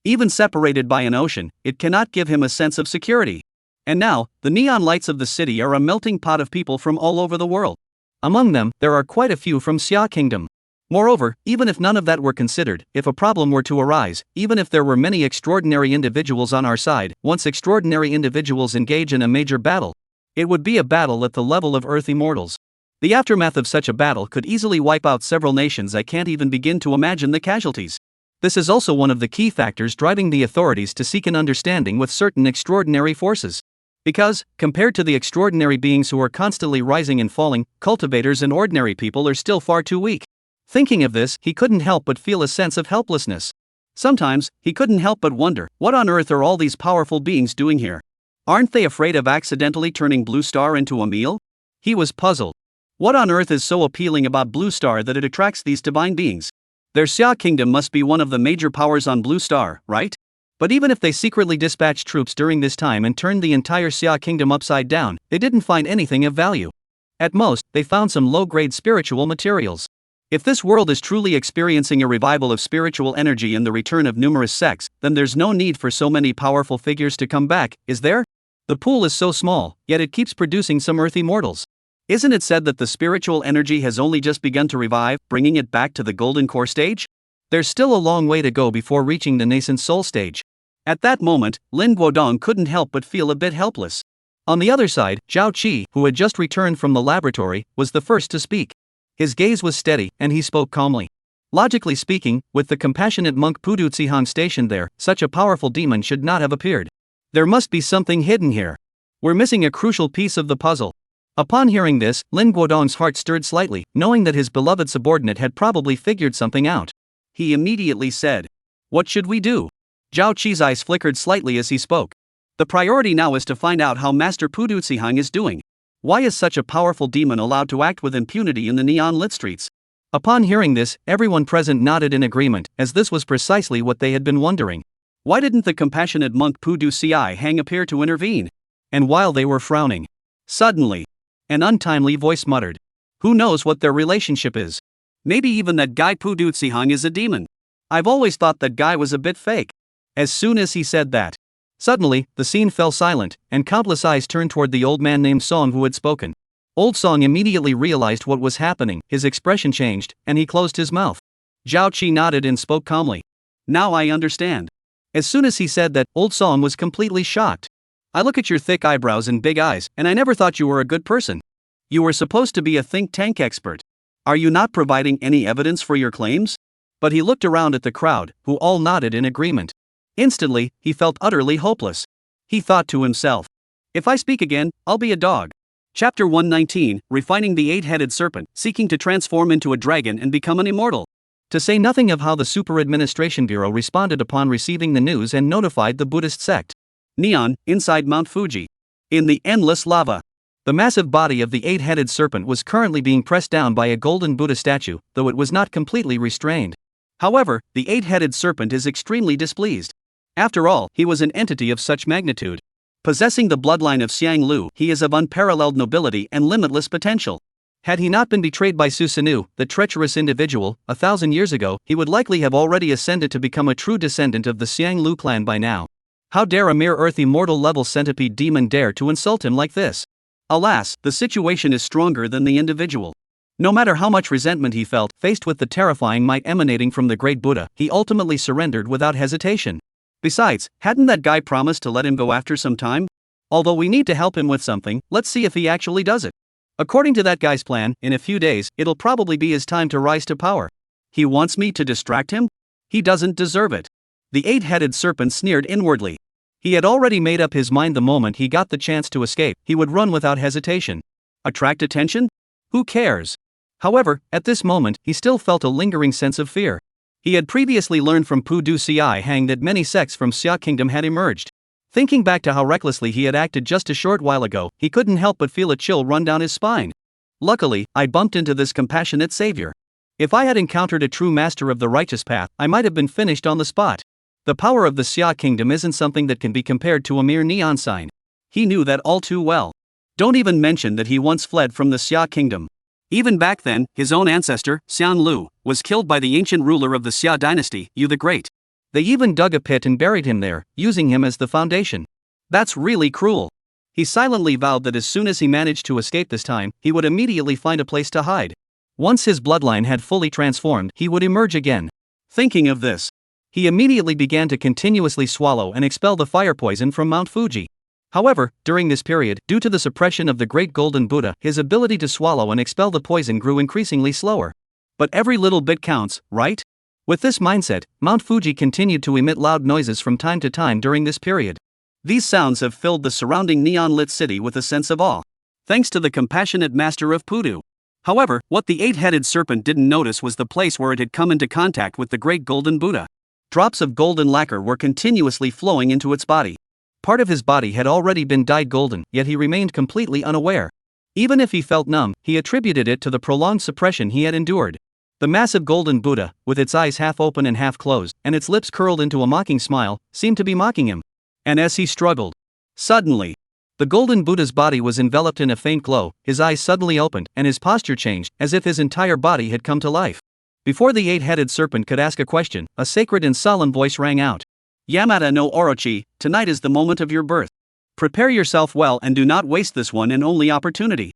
Even separated by an ocean, it cannot give him a sense of security. And now, the neon lights of the city are a melting pot of people from all over the world. Among them, there are quite a few from Xia Kingdom. Moreover, even if none of that were considered, if a problem were to arise, even if there were many extraordinary individuals on our side, once extraordinary individuals engage in a major battle, it would be a battle at the level of Earth immortals. The aftermath of such a battle could easily wipe out several nations. I can't even begin to imagine the casualties. This is also one of the key factors driving the authorities to seek an understanding with certain extraordinary forces. Because, compared to the extraordinary beings who are constantly rising and falling, cultivators and ordinary people are still far too weak. Thinking of this, he couldn't help but feel a sense of helplessness. Sometimes, he couldn't help but wonder, what on earth are all these powerful beings doing here? Aren't they afraid of accidentally turning Blue Star into a meal? He was puzzled. What on earth is so appealing about Blue Star that it attracts these divine beings? Their Xia Kingdom must be one of the major powers on Blue Star, right? But even if they secretly dispatched troops during this time and turned the entire Xia Kingdom upside down, they didn't find anything of value. At most, they found some low-grade spiritual materials. If this world is truly experiencing a revival of spiritual energy and the return of numerous sects, then there's no need for so many powerful figures to come back, is there? The pool is so small, yet it keeps producing some Earth immortals. Isn't it said that the spiritual energy has only just begun to revive, bringing it back to the golden core stage? There's still a long way to go before reaching the nascent soul stage. At that moment, Lin Guodong couldn't help but feel a bit helpless. On the other side, Zhao Qi, who had just returned from the laboratory, was the first to speak. His gaze was steady, and he spoke calmly. Logically speaking, with the compassionate monk Pudu Zihang stationed there, such a powerful demon should not have appeared. There must be something hidden here. We're missing a crucial piece of the puzzle. Upon hearing this, Lin Guodong's heart stirred slightly, knowing that his beloved subordinate had probably figured something out. He immediately said, "What should we do?" Zhao Qi's eyes flickered slightly as he spoke. The priority now is to find out how Master Pudu Zihang is doing. Why is such a powerful demon allowed to act with impunity in the neon-lit streets? Upon hearing this, everyone present nodded in agreement, as this was precisely what they had been wondering. Why didn't the compassionate monk Pudu Zihang appear to intervene? And while they were frowning, suddenly, an untimely voice muttered, "Who knows what their relationship is? Maybe even that guy Pudu Zihang is a demon. I've always thought that guy was a bit fake." As soon as he said that, suddenly, the scene fell silent, and countless eyes turned toward the old man named Song who had spoken. Old Song immediately realized what was happening, his expression changed, and he closed his mouth. Zhao Qi nodded and spoke calmly. "Now I understand." As soon as he said that, Old Song was completely shocked. "I look at your thick eyebrows and big eyes, and I never thought you were a good person. You were supposed to be a think tank expert. Are you not providing any evidence for your claims?" But he looked around at the crowd, who all nodded in agreement. Instantly, he felt utterly hopeless. He thought to himself, "If I speak again, I'll be a dog." Chapter 119, Refining the Eight-Headed Serpent, Seeking to Transform into a Dragon and Become an Immortal. To say nothing of how the Super Administration Bureau responded upon receiving the news and notified the Buddhist sect. Neon, inside Mount Fuji. In the endless lava. The massive body of the eight-headed serpent was currently being pressed down by a golden Buddha statue, though it was not completely restrained. However, the eight-headed serpent is extremely displeased. After all, he was an entity of such magnitude. Possessing the bloodline of Xiang Lu, he is of unparalleled nobility and limitless potential. Had he not been betrayed by Su Sinu, the treacherous individual, 1,000 years ago, he would likely have already ascended to become a true descendant of the Xiang Lu clan by now. How dare a mere Earth immortal level centipede demon dare to insult him like this? Alas, the situation is stronger than the individual. No matter how much resentment he felt, faced with the terrifying might emanating from the great Buddha, he ultimately surrendered without hesitation. Besides, hadn't that guy promised to let him go after some time? Although we need to help him with something, let's see if he actually does it. According to that guy's plan, in a few days, it'll probably be his time to rise to power. He wants me to distract him? He doesn't deserve it. The eight-headed serpent sneered inwardly. He had already made up his mind the moment he got the chance to escape, he would run without hesitation. Attract attention? Who cares? However, at this moment, he still felt a lingering sense of fear. He had previously learned from Pudu Zihang that many sects from Xia Kingdom had emerged. Thinking back to how recklessly he had acted just a short while ago, he couldn't help but feel a chill run down his spine. Luckily, I bumped into this compassionate savior. If I had encountered a true master of the righteous path, I might have been finished on the spot. The power of the Xia Kingdom isn't something that can be compared to a mere neon sign. He knew that all too well. Don't even mention that he once fled from the Xia Kingdom. Even back then, his own ancestor, Xiang Lu, was killed by the ancient ruler of the Xia dynasty, Yu the Great. They even dug a pit and buried him there, using him as the foundation. That's really cruel. He silently vowed that as soon as he managed to escape this time, he would immediately find a place to hide. Once his bloodline had fully transformed, he would emerge again. Thinking of this, he immediately began to continuously swallow and expel the fire poison from Mount Fuji. However, during this period, due to the suppression of the Great Golden Buddha, his ability to swallow and expel the poison grew increasingly slower. But every little bit counts, right? With this mindset, Mount Fuji continued to emit loud noises from time to time during this period. These sounds have filled the surrounding neon-lit city with a sense of awe, thanks to the compassionate master of Pudu. However, what the eight-headed serpent didn't notice was the place where it had come into contact with the Great Golden Buddha. Drops of golden lacquer were continuously flowing into its body. Part of his body had already been dyed golden, yet he remained completely unaware. Even if he felt numb, he attributed it to the prolonged suppression he had endured. The massive golden Buddha, with its eyes half open and half closed, and its lips curled into a mocking smile, seemed to be mocking him. And as he struggled, suddenly, the golden Buddha's body was enveloped in a faint glow, his eyes suddenly opened, and his posture changed, as if his entire body had come to life. Before the eight-headed serpent could ask a question, a sacred and solemn voice rang out. Yamada no Orochi, tonight is the moment of your birth. Prepare yourself well and do not waste this one and only opportunity.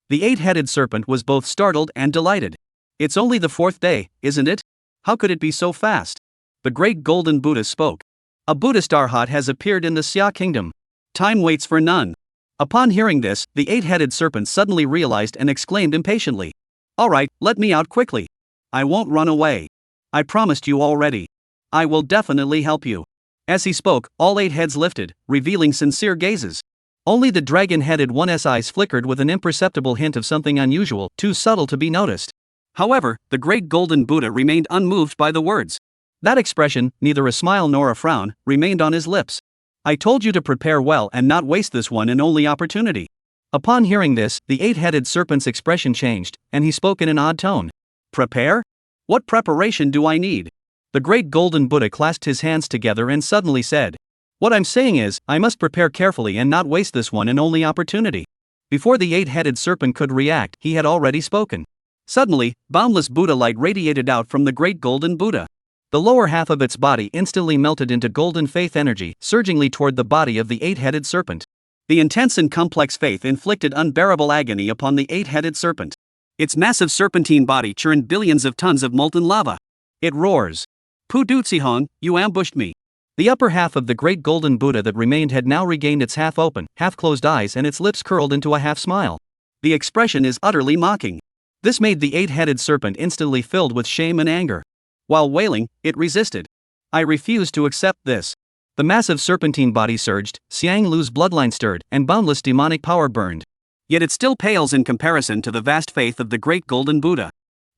The eight-headed serpent was both startled and delighted. It's only the 4th day, isn't it? How could it be so fast? The Great Golden Buddha spoke. A Buddhist arhat has appeared in the Xia kingdom. Time waits for none. Upon hearing this, the eight-headed serpent suddenly realized and exclaimed impatiently. Alright, let me out quickly. I won't run away. I promised you already. I will definitely help you. As he spoke, all 8 heads lifted, revealing sincere gazes. Only the dragon-headed one's eyes flickered with an imperceptible hint of something unusual, too subtle to be noticed. However, the Great Golden Buddha remained unmoved by the words. That expression, neither a smile nor a frown, remained on his lips. I told you to prepare well and not waste this one and only opportunity. Upon hearing this, the eight-headed serpent's expression changed, and he spoke in an odd tone. Prepare? What preparation do I need? The Great Golden Buddha clasped his hands together and suddenly said. What I'm saying is, I must prepare carefully and not waste this one and only opportunity. Before the eight-headed serpent could react, he had already spoken. Suddenly, boundless Buddha light radiated out from the Great Golden Buddha. The lower half of its body instantly melted into golden faith energy, surgingly toward the body of the eight-headed serpent. The intense and complex faith inflicted unbearable agony upon the eight-headed serpent. Its massive serpentine body churned billions of tons of molten lava. It roars. Pudutsihong, you ambushed me. The upper half of the Great Golden Buddha that remained had now regained its half-open, half-closed eyes and its lips curled into a half-smile. The expression is utterly mocking. This made the eight-headed serpent instantly filled with shame and anger. While wailing, it resisted. I refuse to accept this. The massive serpentine body surged, Xiang Lu's bloodline stirred, and boundless demonic power burned. Yet it still pales in comparison to the vast faith of the Great Golden Buddha.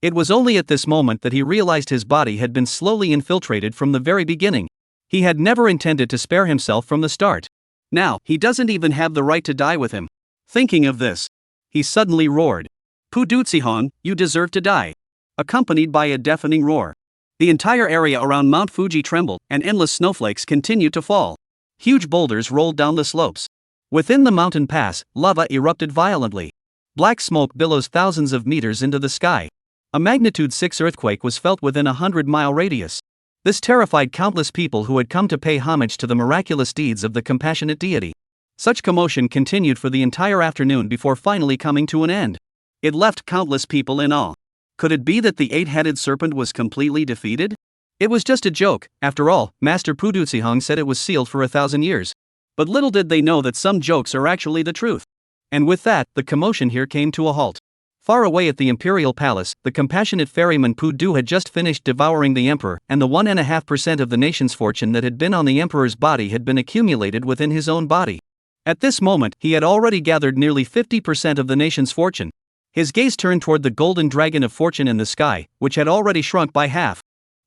It was only at this moment that he realized his body had been slowly infiltrated from the very beginning. He had never intended to spare himself from the start. Now, he doesn't even have the right to die with him. Thinking of this, he suddenly roared. Pudutsihong, you deserve to die. Accompanied by a deafening roar. The entire area around Mount Fuji trembled, and endless snowflakes continued to fall. Huge boulders rolled down the slopes. Within the mountain pass, lava erupted violently. Black smoke billows thousands of meters into the sky. A magnitude 6 earthquake was felt within a 100-mile radius. This terrified countless people who had come to pay homage to the miraculous deeds of the compassionate deity. Such commotion continued for the entire afternoon before finally coming to an end. It left countless people in awe. Could it be that the eight-headed serpent was completely defeated? It was just a joke. After all, Master Pudutsihong said it was sealed for 1,000 years. But little did they know that some jokes are actually the truth. And with that, the commotion here came to a halt. Far away at the imperial palace, the compassionate ferryman Pudu had just finished devouring the emperor, and the 1.5% of the nation's fortune that had been on the emperor's body had been accumulated within his own body. At this moment, he had already gathered nearly 50% of the nation's fortune. His gaze turned toward the golden dragon of fortune in the sky, which had already shrunk by half.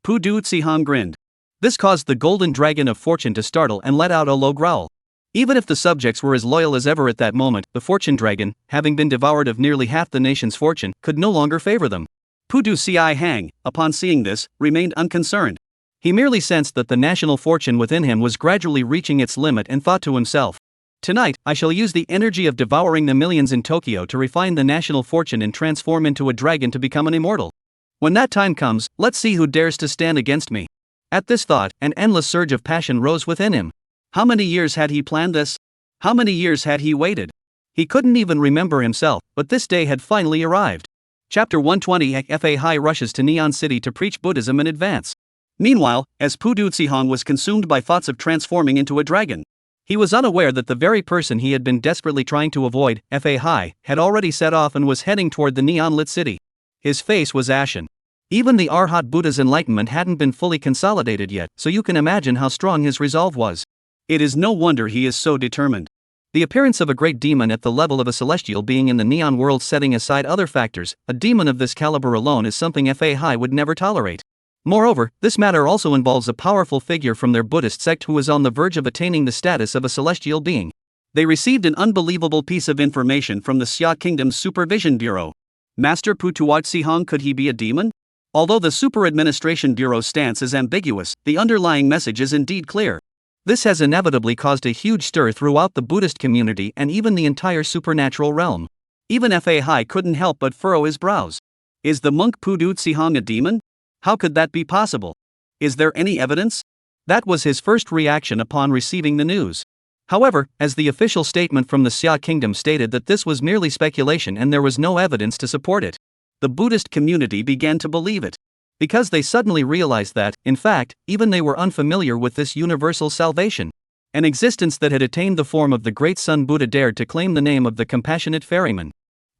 Pudutsihong grinned. This caused the golden dragon of fortune to startle and let out a low growl. Even if the subjects were as loyal as ever at that moment, the fortune dragon, having been devoured of nearly half the nation's fortune, could no longer favor them. Pudutsihong, upon seeing this, remained unconcerned. He merely sensed that the national fortune within him was gradually reaching its limit and thought to himself, tonight, I shall use the energy of devouring the millions in Tokyo to refine the national fortune and transform into a dragon to become an immortal. When that time comes, let's see who dares to stand against me. At this thought, an endless surge of passion rose within him. How many years had he planned this? How many years had he waited? He couldn't even remember himself, but this day had finally arrived. Chapter 120. Fahai rushes to Neon City to preach Buddhism in advance. Meanwhile, as Pudu was consumed by thoughts of transforming into a dragon, he was unaware that the very person he had been desperately trying to avoid, Fahai, had already set off and was heading toward the neon-lit city. His face was ashen. Even the Arhat Buddha's enlightenment hadn't been fully consolidated yet, so you can imagine how strong his resolve was. It is no wonder he is so determined. The appearance of a great demon at the level of a celestial being in the neon world, setting aside other factors, a demon of this caliber alone is something Fahai would never tolerate. Moreover, this matter also involves a powerful figure from their Buddhist sect who is on the verge of attaining the status of a celestial being. They received an unbelievable piece of information from the Xia Kingdom's Supervision Bureau. Master Putuatsihong, could he be a demon? Although the Super Administration Bureau's stance is ambiguous, the underlying message is indeed clear. This has inevitably caused a huge stir throughout the Buddhist community and even the entire supernatural realm. Even Fahai couldn't help but furrow his brows. Is the monk Putuatsihong a demon? How could that be possible? Is there any evidence? That was his first reaction upon receiving the news. However, as the official statement from the Xia Kingdom stated that this was merely speculation and there was no evidence to support it, the Buddhist community began to believe it. Because they suddenly realized that, in fact, even they were unfamiliar with this universal salvation. An existence that had attained the form of the great Sun Buddha dared to claim the name of the compassionate ferryman.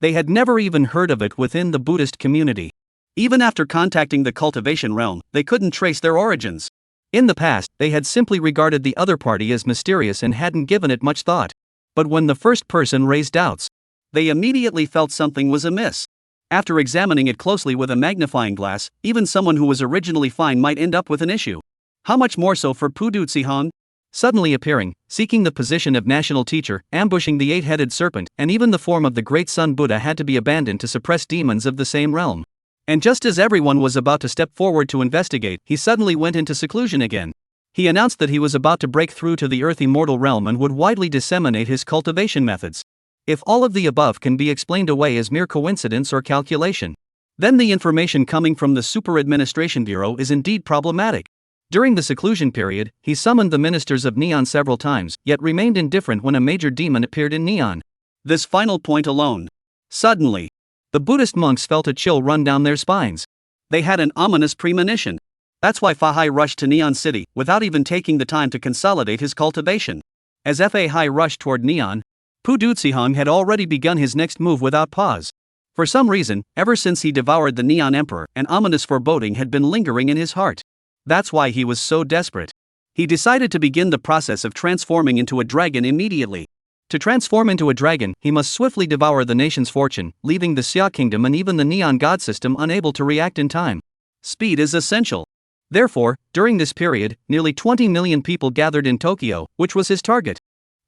They had never even heard of it within the Buddhist community. Even after contacting the cultivation realm, they couldn't trace their origins. In the past, they had simply regarded the other party as mysterious and hadn't given it much thought. But when the first person raised doubts, they immediately felt something was amiss. After examining it closely with a magnifying glass, even someone who was originally fine might end up with an issue. How much more so for Putuatsihong? Suddenly appearing, seeking the position of national teacher, ambushing the eight-headed serpent, and even the form of the great Sun Buddha had to be abandoned to suppress demons of the same realm. And just as everyone was about to step forward to investigate, he suddenly went into seclusion again. He announced that he was about to break through to the earth immortal realm and would widely disseminate his cultivation methods. If all of the above can be explained away as mere coincidence or calculation, then the information coming from the Super Administration Bureau is indeed problematic. During the seclusion period, he summoned the ministers of Neon several times, yet remained indifferent when a major demon appeared in Neon. This final point alone. Suddenly, the Buddhist monks felt a chill run down their spines. They had an ominous premonition. That's why Fahai rushed to Neon City, without even taking the time to consolidate his cultivation. As Fahai rushed toward Neon, Putuatsihong had already begun his next move without pause. For some reason, ever since he devoured the Neon Emperor, an ominous foreboding had been lingering in his heart. That's why he was so desperate. He decided to begin the process of transforming into a dragon immediately. To transform into a dragon, he must swiftly devour the nation's fortune, leaving the Xia Kingdom and even the Neon God system unable to react in time. Speed is essential. Therefore, during this period, nearly 20 million people gathered in Tokyo, which was his target.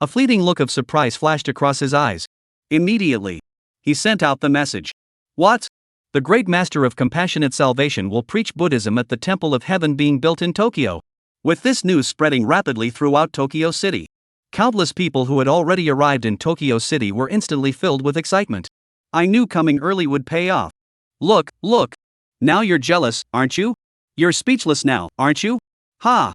A fleeting look of surprise flashed across his eyes. Immediately, he sent out the message. What? The great master of compassionate salvation will preach Buddhism at the Temple of Heaven being built in Tokyo. With this news spreading rapidly throughout Tokyo City, countless people who had already arrived in Tokyo City were instantly filled with excitement. I knew coming early would pay off. Look. Now you're jealous, aren't you? You're speechless now, aren't you? Ha!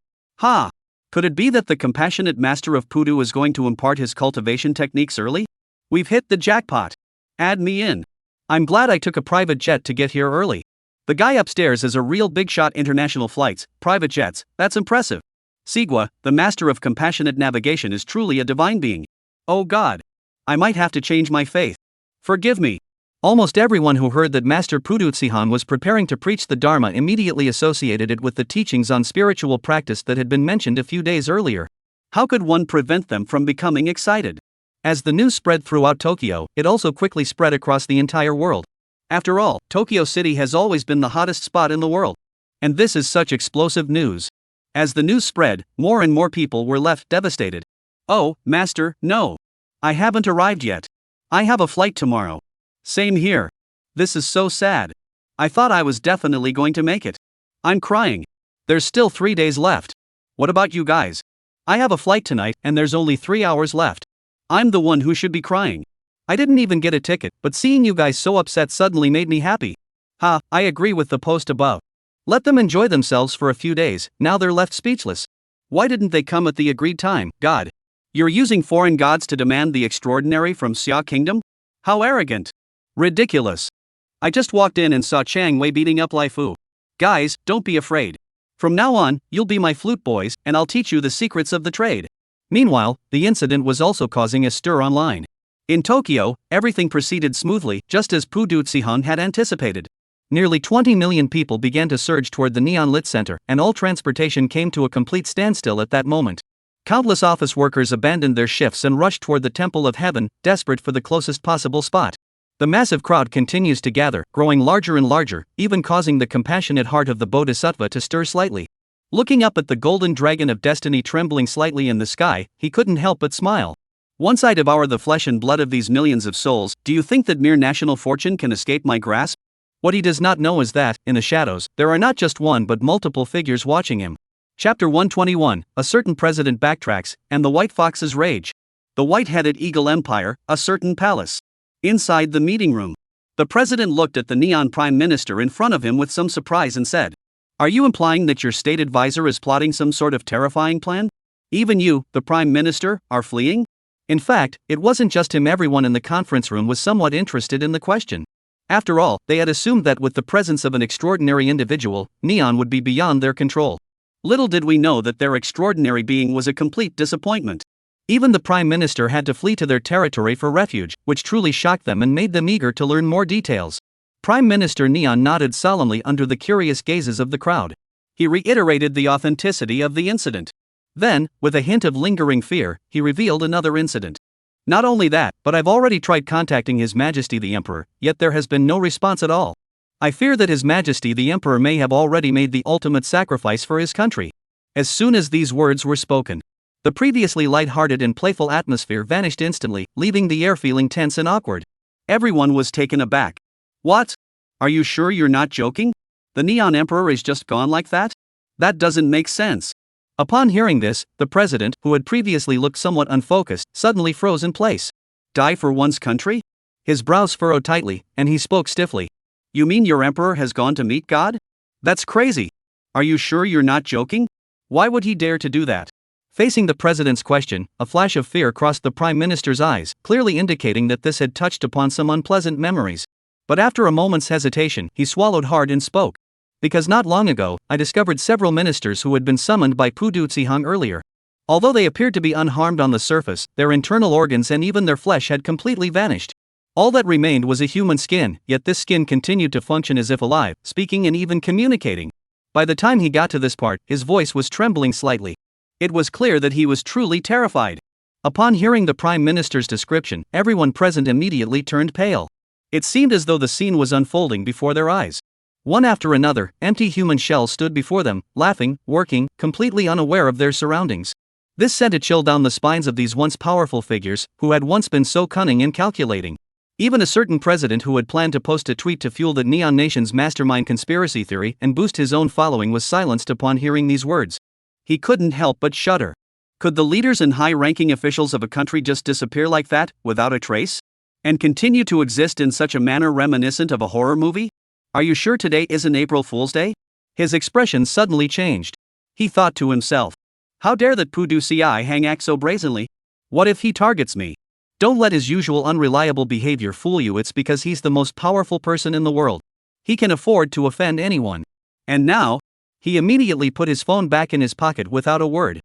Could it be that the compassionate master of Pudu is going to impart his cultivation techniques early? We've hit the jackpot. Add me in. I'm glad I took a private jet to get here early. The guy upstairs is a real big shot. International flights, private jets, that's impressive. Sigwa, the master of compassionate navigation, is truly a divine being. Oh God. I might have to change my faith. Forgive me. Almost everyone who heard that Master Putuatsihong was preparing to preach the Dharma immediately associated it with the teachings on spiritual practice that had been mentioned a few days earlier. How could one prevent them from becoming excited? As the news spread throughout Tokyo, it also quickly spread across the entire world. After all, Tokyo City has always been the hottest spot in the world. And this is such explosive news. As the news spread, more and more people were left devastated. Oh, Master, no. I haven't arrived yet. I have a flight tomorrow. Same here. This is so sad. I thought I was definitely going to make it. I'm crying. There's still 3 days left. What about you guys? I have a flight tonight and there's only 3 hours left. I'm the one who should be crying. I didn't even get a ticket, but seeing you guys so upset suddenly made me happy. Ha, I agree with the post above. Let them enjoy themselves for a few days, now they're left speechless. Why didn't they come at the agreed time? God. You're using foreign gods to demand the extraordinary from Xia Kingdom? How arrogant. Ridiculous. I just walked in and saw Chang Wei beating up Lai Fu. Guys, don't be afraid. From now on, you'll be my flute boys, and I'll teach you the secrets of the trade. Meanwhile, the incident was also causing a stir online. In Tokyo, everything proceeded smoothly, just as Pu Dutsihong had anticipated. Nearly 20 million people began to surge toward the neon-lit center, and all transportation came to a complete standstill at that moment. Countless office workers abandoned their shifts and rushed toward the Temple of Heaven, desperate for the closest possible spot. The massive crowd continues to gather, growing larger and larger, even causing the compassionate heart of the Bodhisattva to stir slightly. Looking up at the golden dragon of destiny trembling slightly in the sky, he couldn't help but smile. Once I devour the flesh and blood of these millions of souls, do you think that mere national fortune can escape my grasp? What he does not know is that, in the shadows, there are not just one but multiple figures watching him. Chapter 121, A certain president backtracks, and the White Fox's rage. The white-headed eagle empire, a certain palace. Inside the meeting room, the president looked at the neon prime minister in front of him with some surprise and said, "Are you implying that your state advisor is plotting some sort of terrifying plan? Even you, the prime minister, are fleeing?" In fact, it wasn't just him. Everyone in the conference room was somewhat interested in the question. After all, they had assumed that with the presence of an extraordinary individual, Neon would be beyond their control. Little did we know that their extraordinary being was a complete disappointment. Even the Prime Minister had to flee to their territory for refuge, which truly shocked them and made them eager to learn more details. Prime Minister Neon nodded solemnly under the curious gazes of the crowd. He reiterated the authenticity of the incident. Then, with a hint of lingering fear, he revealed another incident. "Not only that, But I've already tried contacting His Majesty the Emperor, yet there has been no response at all. I fear that His Majesty the Emperor may have already made the ultimate sacrifice for his country." As soon as these words were spoken, the previously light-hearted and playful atmosphere vanished instantly, leaving the air feeling tense and awkward. everyone was taken aback. "What? Are you sure you're not joking? The Neon Emperor is just gone like that? That doesn't make sense." Upon hearing this, the president, who had previously looked somewhat unfocused, suddenly froze in place. Die for one's country? His brows furrowed tightly, and he spoke stiffly. "You mean your emperor has gone to meet God? That's crazy. Are you sure you're not joking? Why would he dare to do that?" Facing the president's question, a flash of fear crossed the prime minister's eyes, clearly indicating that this had touched upon some unpleasant memories. But after a moment's hesitation, he swallowed hard and spoke. "Because not long ago, I discovered several ministers who had been summoned by Pu Dutsihong earlier. Although they appeared to be unharmed on the surface, their internal organs and even their flesh had completely vanished. All that remained was a human skin, yet this skin continued to function as if alive, speaking and even communicating." By the time he got to this part, his voice was trembling slightly. It was clear that he was truly terrified. Upon hearing the Prime Minister's description, everyone present immediately turned pale. It seemed as though the scene was unfolding before their eyes. One after another, empty human shells stood before them, laughing, working, completely unaware of their surroundings. This sent a chill down the spines of these once powerful figures, who had once been so cunning and calculating. Even a certain president who had planned to post a tweet to fuel the Neon Nation's mastermind conspiracy theory and boost his own following was silenced upon hearing these words. He couldn't help but shudder. Could the leaders and high-ranking officials of a country just disappear like that, without a trace? And continue to exist in such a manner reminiscent of a horror movie? "Are you sure today isn't April Fool's Day?" His expression suddenly changed. He thought to himself. "How dare that Pu Dutsihong act so brazenly? What if he targets me?" Don't let his usual unreliable behavior fool you. It's because he's the most powerful person in the world. He can afford to offend anyone. And now, he immediately put his phone back in his pocket without a word.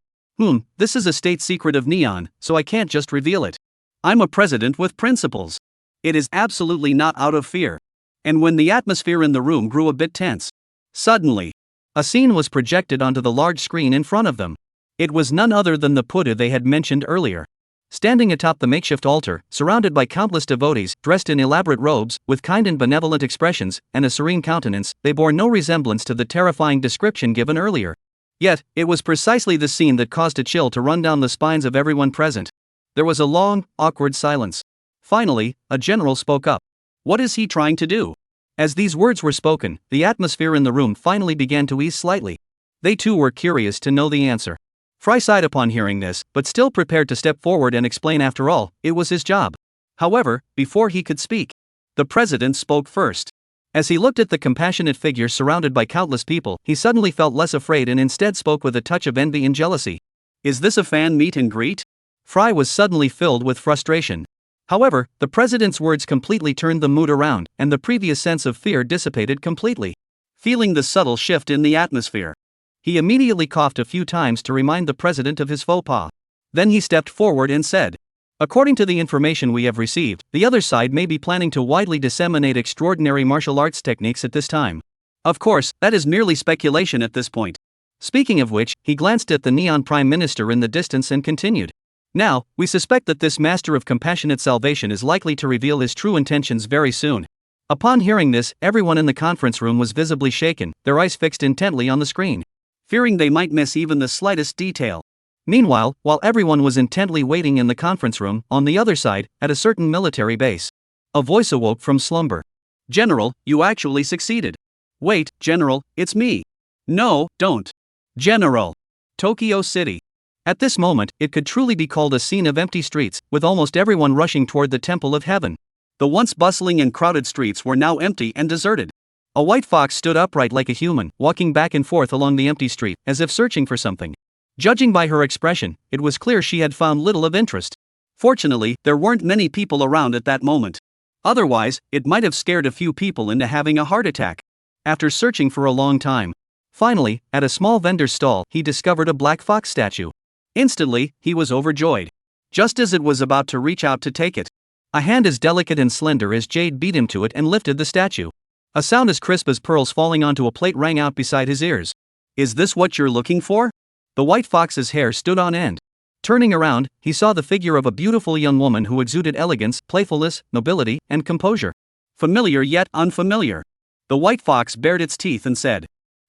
This is a state secret of Neon, so I can't just reveal it. I'm a president with principles. It is absolutely not out of fear." And when the atmosphere in the room grew a bit tense, suddenly, a scene was projected onto the large screen in front of them. It was none other than the Buddha they had mentioned earlier. Standing atop the makeshift altar, surrounded by countless devotees, dressed in elaborate robes, with kind and benevolent expressions, and a serene countenance, they bore no resemblance to the terrifying description given earlier. Yet, it was precisely the scene that caused a chill to run down the spines of everyone present. There was a long, awkward silence. Finally, a general spoke up. "What is he trying to do?" As these words were spoken, the atmosphere in the room finally began to ease slightly. They too were curious to know the answer. Fry sighed upon hearing this, but still prepared to step forward and explain. After all, it was his job. However, before he could speak, the president spoke first. As he looked at the compassionate figure surrounded by countless people, he suddenly felt less afraid and instead spoke with a touch of envy and jealousy. "Is this a fan meet and greet?" Fry was suddenly filled with frustration. However, the president's words completely turned the mood around, and the previous sense of fear dissipated completely. Feeling the subtle shift in the atmosphere, he immediately coughed a few times to remind the president of his faux pas. Then he stepped forward and said, "According to the information we have received, the other side may be planning to widely disseminate extraordinary martial arts techniques at this time. Of course, that is merely speculation at this point." Speaking of which, he glanced at the neon prime minister in the distance and continued, "Now, we suspect that this master of compassionate salvation is likely to reveal his true intentions very soon." Upon hearing this, everyone in the conference room was visibly shaken, their eyes fixed intently on the screen, fearing they might miss even the slightest detail. Meanwhile, while everyone was intently waiting in the conference room, on the other side, at a certain military base, a voice awoke from slumber. "General, you actually succeeded." "Wait, General, it's me." "No, don't." "General." Tokyo City. At this moment, it could truly be called a scene of empty streets, with almost everyone rushing toward the Temple of Heaven. The once bustling and crowded streets were now empty and deserted. A white fox stood upright like a human, walking back and forth along the empty street, as if searching for something. Judging by her expression, it was clear she had found little of interest. Fortunately, there weren't many people around at that moment. Otherwise, it might have scared a few people into having a heart attack. After searching for a long time, finally, at a small vendor's stall, he discovered a black fox statue. Instantly, he was overjoyed. Just as it was about to reach out to take it, a hand as delicate and slender as jade beat him to it and lifted the statue. A sound as crisp as pearls falling onto a plate rang out beside his ears. "Is this what you're looking for?" The white fox's hair stood on end. Turning around, he saw the figure of a beautiful young woman who exuded elegance, playfulness, nobility, and composure. Familiar yet unfamiliar. The white fox bared its teeth and said,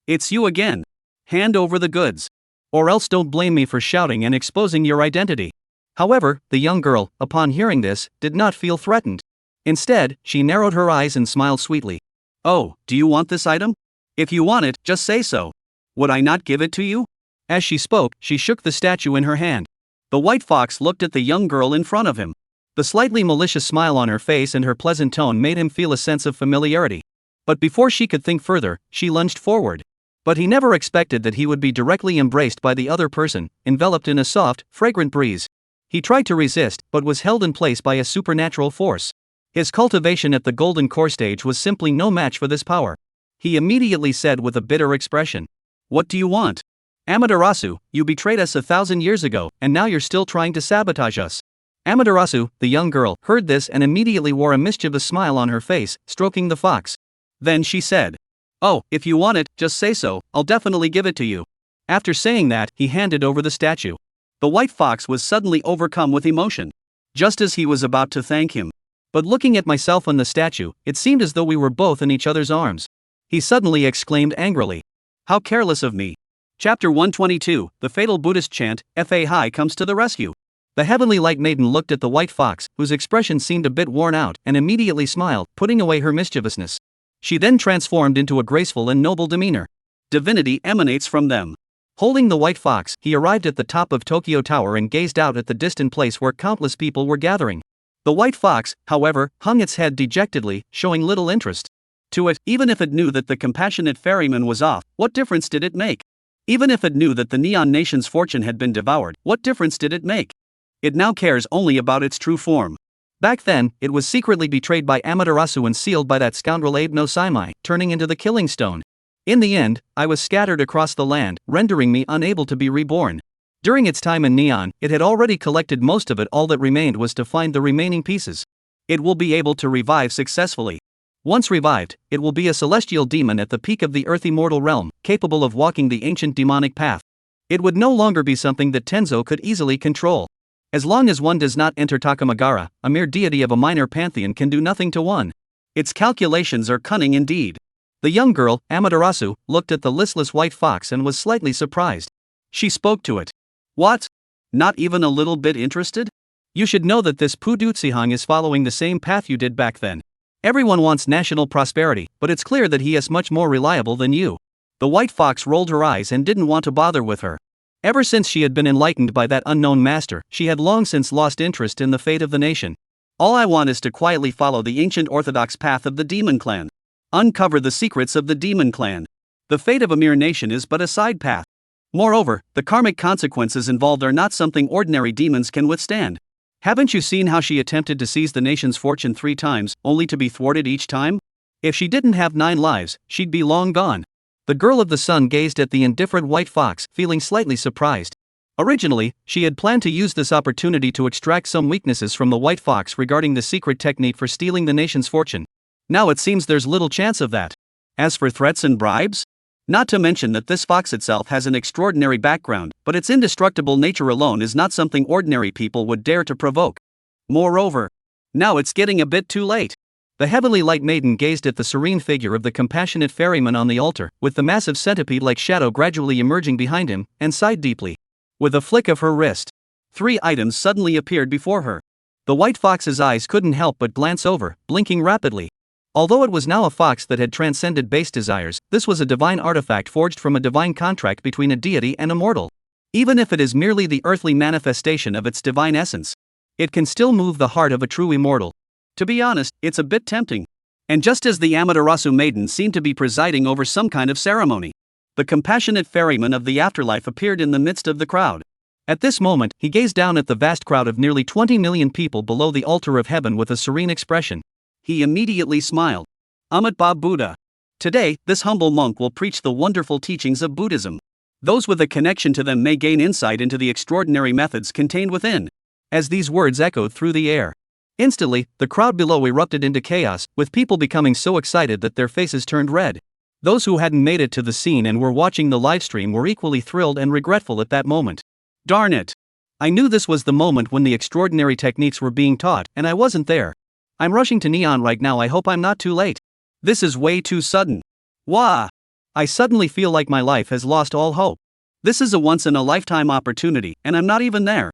"It's you again. Hand over the goods. Or else don't blame me for shouting and exposing your identity." However, the young girl, upon hearing this, did not feel threatened. Instead, she narrowed her eyes and smiled sweetly. "Oh, do you want this item? If you want it, just say so. Would I not give it to you?" As she spoke, she shook the statue in her hand. The white fox looked at the young girl in front of him. The slightly malicious smile on her face and her pleasant tone made him feel a sense of familiarity. But before she could think further, she lunged forward. But he never expected that he would be directly embraced by the other person, enveloped in a soft, fragrant breeze. He tried to resist, but was held in place by a supernatural force. His cultivation at the Golden Core stage was simply no match for this power. He immediately said with a bitter expression, "What do you want?" "Amaterasu, you betrayed us 1,000 years ago, and now you're still trying to sabotage us." Amaterasu, the young girl, heard this and immediately wore a mischievous smile on her face, stroking the fox. Then she said, "Oh, if you want it, just say so, I'll definitely give it to you." After saying that, he handed over the statue. The white fox was suddenly overcome with emotion, just as he was about to thank him. "But looking at myself on the statue, it seemed as though we were both in each other's arms," he suddenly exclaimed angrily. "How careless of me." Chapter 122, the fatal Buddhist chant, Fahai comes to the rescue. The heavenly light maiden looked at the white fox, whose expression seemed a bit worn out, and immediately smiled, putting away her mischievousness. She then transformed into a graceful and noble demeanor. Divinity emanates from them. Holding the white fox, he arrived at the top of Tokyo Tower and gazed out at the distant place where countless people were gathering. The white fox, however, hung its head dejectedly, showing little interest. To it, even if it knew that the compassionate ferryman was off, what difference did it make? Even if it knew that the Neon Nation's fortune had been devoured, what difference did it make? It now cares only about its true form. Back then, it was secretly betrayed by Amaterasu and sealed by that scoundrel Abe no Saimai, turning into the Killing Stone. In the end, I was scattered across the land, rendering me unable to be reborn. During its time in Neon, it had already collected most of it. All that remained was to find the remaining pieces. It will be able to revive successfully. Once revived, it will be a celestial demon at the peak of the earthy mortal realm, capable of walking the ancient demonic path. It would no longer be something that Tenzo could easily control. As long as one does not enter Takamagara, a mere deity of a minor pantheon can do nothing to one. Its calculations are cunning indeed. The young girl, Amaterasu, looked at the listless white fox and was slightly surprised. She spoke to it. "What? Not even a little bit interested?" "You should know that this Pudutsihang is following the same path you did back then. Everyone wants national prosperity, but it's clear that he is much more reliable than you." The white fox rolled her eyes and didn't want to bother with her. Ever since she had been enlightened by that unknown master, she had long since lost interest in the fate of the nation. "All I want is to quietly follow the ancient orthodox path of the demon clan. Uncover the secrets of the demon clan. The fate of a mere nation is but a side path. Moreover, the karmic consequences involved are not something ordinary demons can withstand. Haven't you seen how she attempted to seize the nation's fortune 3 times, only to be thwarted each time? If she didn't have 9 lives, she'd be long gone. The girl of the sun gazed at the indifferent white fox, feeling slightly surprised. Originally, she had planned to use this opportunity to extract some weaknesses from the white fox regarding the secret technique for stealing the nation's fortune. Now it seems there's little chance of that. As for threats and bribes? Not to mention that this fox itself has an extraordinary background, but its indestructible nature alone is not something ordinary people would dare to provoke. Moreover, now it's getting a bit too late. The heavenly light maiden gazed at the serene figure of the compassionate ferryman on the altar, with the massive centipede-like shadow gradually emerging behind him, and sighed deeply. With a flick of her wrist, 3 items suddenly appeared before her. The white fox's eyes couldn't help but glance over, blinking rapidly. Although it was now a fox that had transcended base desires, this was a divine artifact forged from a divine contract between a deity and a mortal. Even if it is merely the earthly manifestation of its divine essence, it can still move the heart of a true immortal. To be honest, it's a bit tempting. And just as the Amaterasu maiden seemed to be presiding over some kind of ceremony, the compassionate ferryman of the afterlife appeared in the midst of the crowd. At this moment, he gazed down at the vast crowd of nearly 20 million people below the altar of heaven with a serene expression. He immediately smiled. Amitabha Buddha. Today, this humble monk will preach the wonderful teachings of Buddhism. Those with a connection to them may gain insight into the extraordinary methods contained within. As these words echoed through the air, instantly, the crowd below erupted into chaos, with people becoming so excited that their faces turned red. Those who hadn't made it to the scene and were watching the livestream were equally thrilled and regretful at that moment. Darn it! I knew this was the moment when the extraordinary techniques were being taught, and I wasn't there. I'm rushing to Neon right now. I hope I'm not too late. This is way too sudden. Wah! I suddenly feel like my life has lost all hope. This is a once-in-a-lifetime opportunity, and I'm not even there.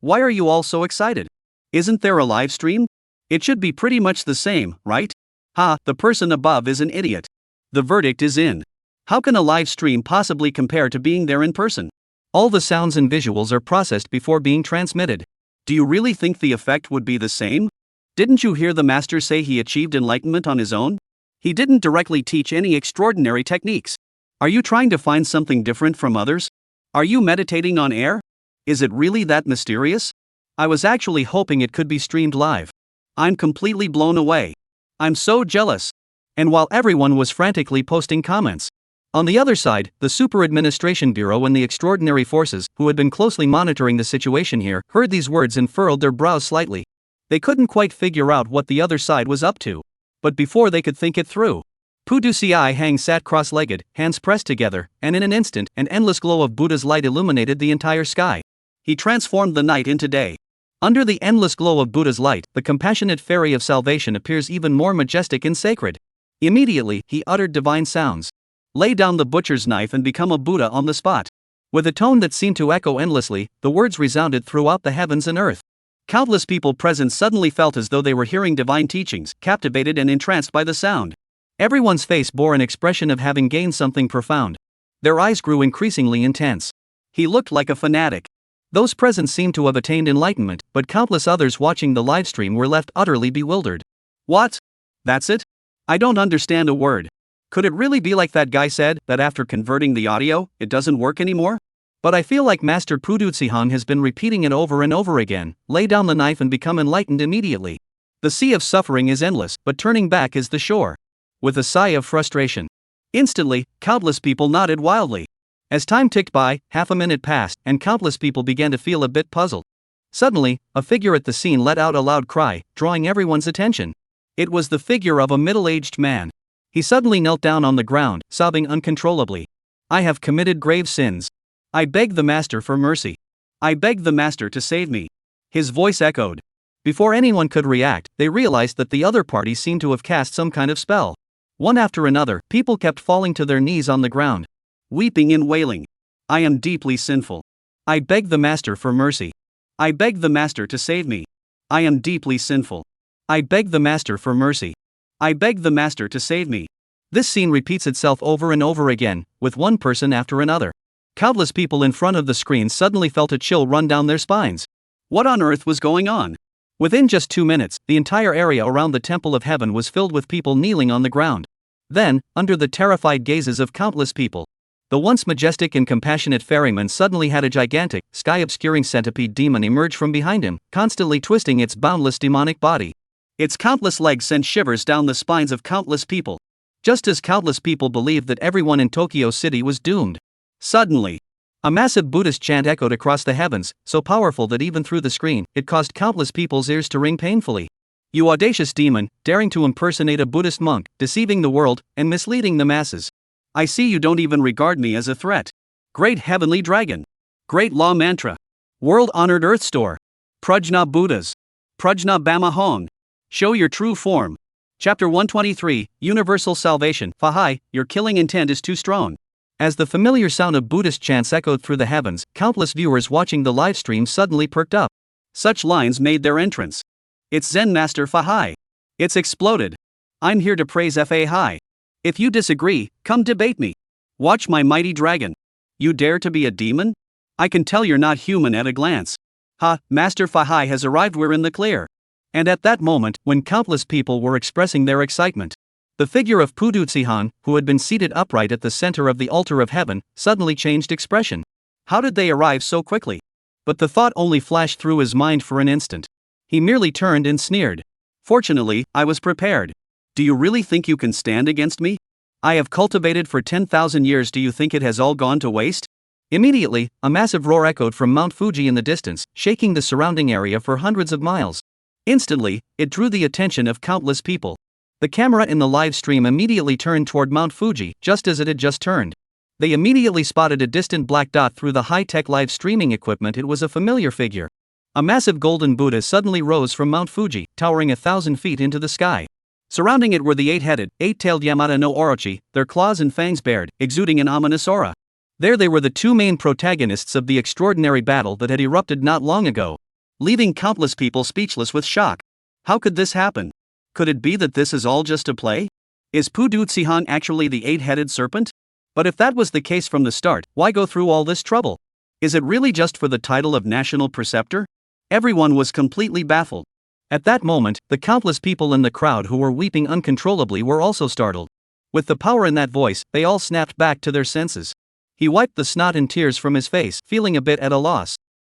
Why are you all so excited? Isn't there a live stream? It should be pretty much the same, right? The person above is an idiot. The verdict is in. How can a live stream possibly compare to being there in person? All the sounds and visuals are processed before being transmitted. Do you really think the effect would be the same? Didn't you hear the master say he achieved enlightenment on his own? He didn't directly teach any extraordinary techniques. Are you trying to find something different from others? Are you meditating on air? Is it really that mysterious? I was actually hoping it could be streamed live. I'm completely blown away. I'm so jealous. And while everyone was frantically posting comments, on the other side, the Super Administration Bureau and the extraordinary forces, who had been closely monitoring the situation here, heard these words and furrowed their brows slightly. They couldn't quite figure out what the other side was up to. But before they could think it through, Pudusiai Hang sat cross-legged, hands pressed together, and in an instant, an endless glow of Buddha's light illuminated the entire sky. He transformed the night into day. Under the endless glow of Buddha's light, the compassionate fairy of salvation appears even more majestic and sacred. Immediately, he uttered divine sounds. Lay down the butcher's knife and become a Buddha on the spot. With a tone that seemed to echo endlessly, the words resounded throughout the heavens and earth. Countless people present suddenly felt as though they were hearing divine teachings, captivated and entranced by the sound. Everyone's face bore an expression of having gained something profound. Their eyes grew increasingly intense. He looked like a fanatic. Those present seemed to have attained enlightenment, but countless others watching the livestream were left utterly bewildered. What? That's it? I don't understand a word. Could it really be like that guy said, that after converting the audio, it doesn't work anymore? But I feel like Master Pudutsihang has been repeating it over and over again. Lay down the knife and become enlightened immediately. The sea of suffering is endless, but turning back is the shore. With a sigh of frustration, instantly, countless people nodded wildly. As time ticked by, half a minute passed, and countless people began to feel a bit puzzled. Suddenly, a figure at the scene let out a loud cry, drawing everyone's attention. It was the figure of a middle-aged man. He suddenly knelt down on the ground, sobbing uncontrollably. I have committed grave sins. I beg the master for mercy. I beg the master to save me. His voice echoed. Before anyone could react, they realized that the other party seemed to have cast some kind of spell. One after another, people kept falling to their knees on the ground, weeping and wailing. I am deeply sinful. I beg the master for mercy. I beg the master to save me. I am deeply sinful. I beg the master for mercy. I beg the master to save me. This scene repeats itself over and over again, with one person after another. Countless people in front of the screen suddenly felt a chill run down their spines. What on earth was going on? Within just 2 minutes, the entire area around the Temple of Heaven was filled with people kneeling on the ground. Then, under the terrified gazes of countless people, The once majestic and compassionate ferryman suddenly had a gigantic, sky-obscuring centipede demon emerge from behind him, constantly twisting its boundless demonic body. Its countless legs sent shivers down the spines of countless people. Just as countless people believed that everyone in Tokyo City was doomed. Suddenly, A massive Buddhist chant echoed across the heavens, so powerful that even through the screen, it caused countless people's ears to ring painfully. You audacious demon, daring to impersonate a Buddhist monk, deceiving the world, and misleading the masses. I see you don't even regard me as a threat. Great heavenly dragon. Great law mantra. World-honored earth store. Prajna Buddhas. Prajna Bamahong. Show your true form. Chapter 123, Universal Salvation. Fahai, your killing intent is too strong. As the familiar sound of Buddhist chants echoed through the heavens, countless viewers watching the livestream suddenly perked up. Such lines made their entrance. It's Zen Master Fahai. It's exploded. I'm here to praise Fahai. If you disagree, come debate me. Watch my mighty dragon. You dare to be a demon? I can tell you're not human at a glance. Ha, Master Fahai has arrived, we're in the clear. And at that moment, when countless people were expressing their excitement, the figure of Pudutsihan, who had been seated upright at the center of the altar of heaven, suddenly changed expression. How did they arrive so quickly? But the thought only flashed through his mind for an instant. He merely turned and sneered. Fortunately, I was prepared. Do you really think you can stand against me? I have cultivated for 10,000 years. Do you think it has all gone to waste? Immediately, a massive roar echoed from Mount Fuji in the distance, shaking the surrounding area for hundreds of miles. Instantly, it drew the attention of countless people. The camera in the live stream immediately turned toward Mount Fuji, just as it had just turned. They immediately spotted a distant black dot through the high-tech live streaming equipment. It was a familiar figure. A massive golden Buddha suddenly rose from Mount Fuji, towering 1,000 feet into the sky. Surrounding it were the eight-headed, eight-tailed Yamata no Orochi, their claws and fangs bared, exuding an ominous aura. There they were, the two main protagonists of the extraordinary battle that had erupted not long ago, leaving countless people speechless with shock. How could this happen? Could it be that this is all just a play? Is Pudutsihan actually the eight-headed serpent? But if that was the case from the start, why go through all this trouble? Is it really just for the title of National Preceptor? Everyone was completely baffled. At that moment, the countless people in the crowd who were weeping uncontrollably were also startled. With the power in that voice, they all snapped back to their senses. He wiped the snot and tears from his face, feeling a bit at a loss.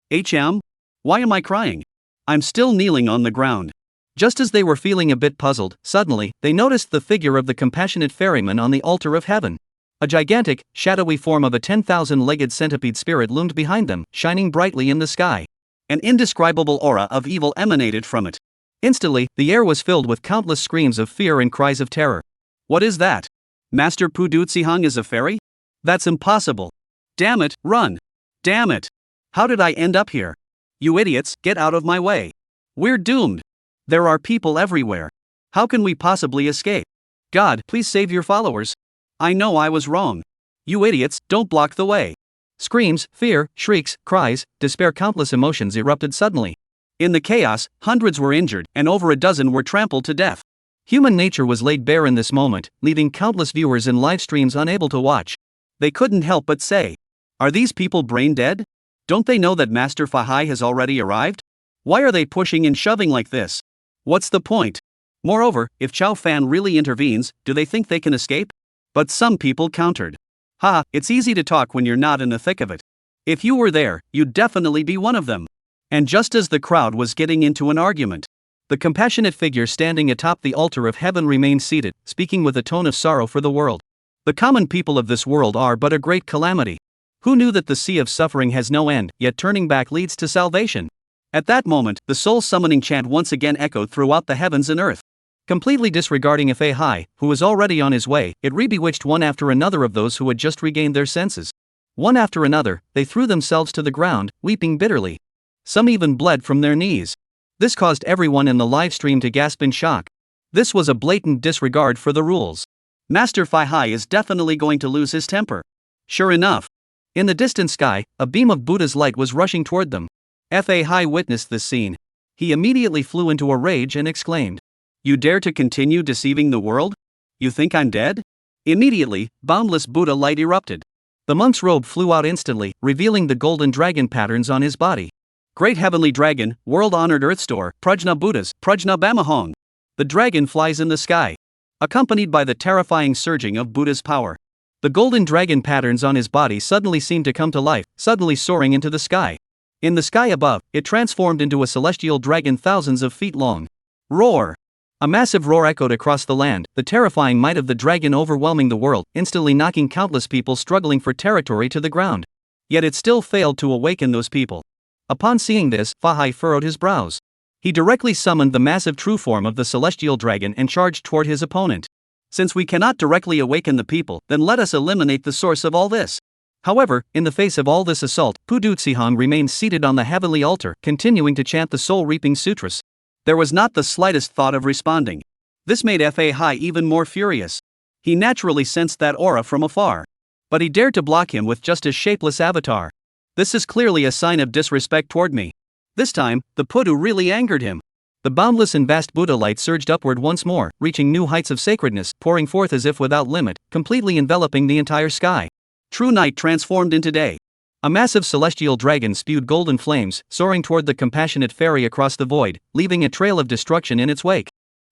Why am I crying? I'm still kneeling on the ground. Just as they were feeling a bit puzzled, suddenly, they noticed the figure of the compassionate ferryman on the altar of heaven. A gigantic, shadowy form of a 10,000-legged centipede spirit loomed behind them, shining brightly in the sky. An indescribable aura of evil emanated from it. Instantly, the air was filled with countless screams of fear and cries of terror. What is that? Master Pudutsihan is a fairy? That's impossible. Damn it, run! Damn it! How did I end up here? You idiots, get out of my way. We're doomed. There are people everywhere. How can we possibly escape? God, please save your followers. I know I was wrong. You idiots, don't block the way. Screams, fear, shrieks, cries, despair, countless emotions erupted suddenly. In the chaos, hundreds were injured, and over a dozen were trampled to death. Human nature was laid bare in this moment, leaving countless viewers in live streams unable to watch. They couldn't help but say, are these people brain dead? Don't they know that Master Fahai has already arrived? Why are they pushing and shoving like this? What's the point? Moreover, if Chow Fan really intervenes, do they think they can escape? But some people countered. Ha, it's easy to talk when you're not in the thick of it. If you were there, you'd definitely be one of them. And just as the crowd was getting into an argument, the compassionate figure standing atop the altar of heaven remained seated, speaking with a tone of sorrow for the world. The common people of this world are but a great calamity. Who knew that the sea of suffering has no end, yet turning back leads to salvation? At that moment, the soul-summoning chant once again echoed throughout the heavens and earth. Completely disregarding Fahai, who was already on his way, it re-bewitched one after another of those who had just regained their senses. One after another, they threw themselves to the ground, weeping bitterly. Some even bled from their knees. This caused everyone in the live stream to gasp in shock. This was a blatant disregard for the rules. Master Fahai is definitely going to lose his temper. Sure enough. In the distant sky, a beam of Buddha's light was rushing toward them. Fahai witnessed this scene. He immediately flew into a rage and exclaimed, You dare to continue deceiving the world? You think I'm dead? Immediately, boundless Buddha light erupted. The monk's robe flew out instantly, revealing the golden dragon patterns on his body. Great heavenly dragon, world-honored earth store, Prajna Buddhas, Prajna Bamahong. The dragon flies in the sky, accompanied by the terrifying surging of Buddha's power. The golden dragon patterns on his body suddenly seemed to come to life, suddenly soaring into the sky. In the sky above, it transformed into a celestial dragon thousands of feet long. Roar! A massive roar echoed across the land, the terrifying might of the dragon overwhelming the world, instantly knocking countless people struggling for territory to the ground. Yet it still failed to awaken those people. Upon seeing this, Fahai furrowed his brows. He directly summoned the massive true form of the celestial dragon and charged toward his opponent. Since we cannot directly awaken the people, then let us eliminate the source of all this. However, in the face of all this assault, Pudutsihong remained seated on the heavenly altar, continuing to chant the soul-reaping sutras. There was not the slightest thought of responding. This made Fahai even more furious. He naturally sensed that aura from afar. But he dared to block him with just a shapeless avatar. This is clearly a sign of disrespect toward me. This time, the Pudu really angered him. The boundless and vast Buddha light surged upward once more, reaching new heights of sacredness, pouring forth as if without limit, completely enveloping the entire sky. True night transformed into day. A massive celestial dragon spewed golden flames, soaring toward the compassionate fairy across the void, leaving a trail of destruction in its wake.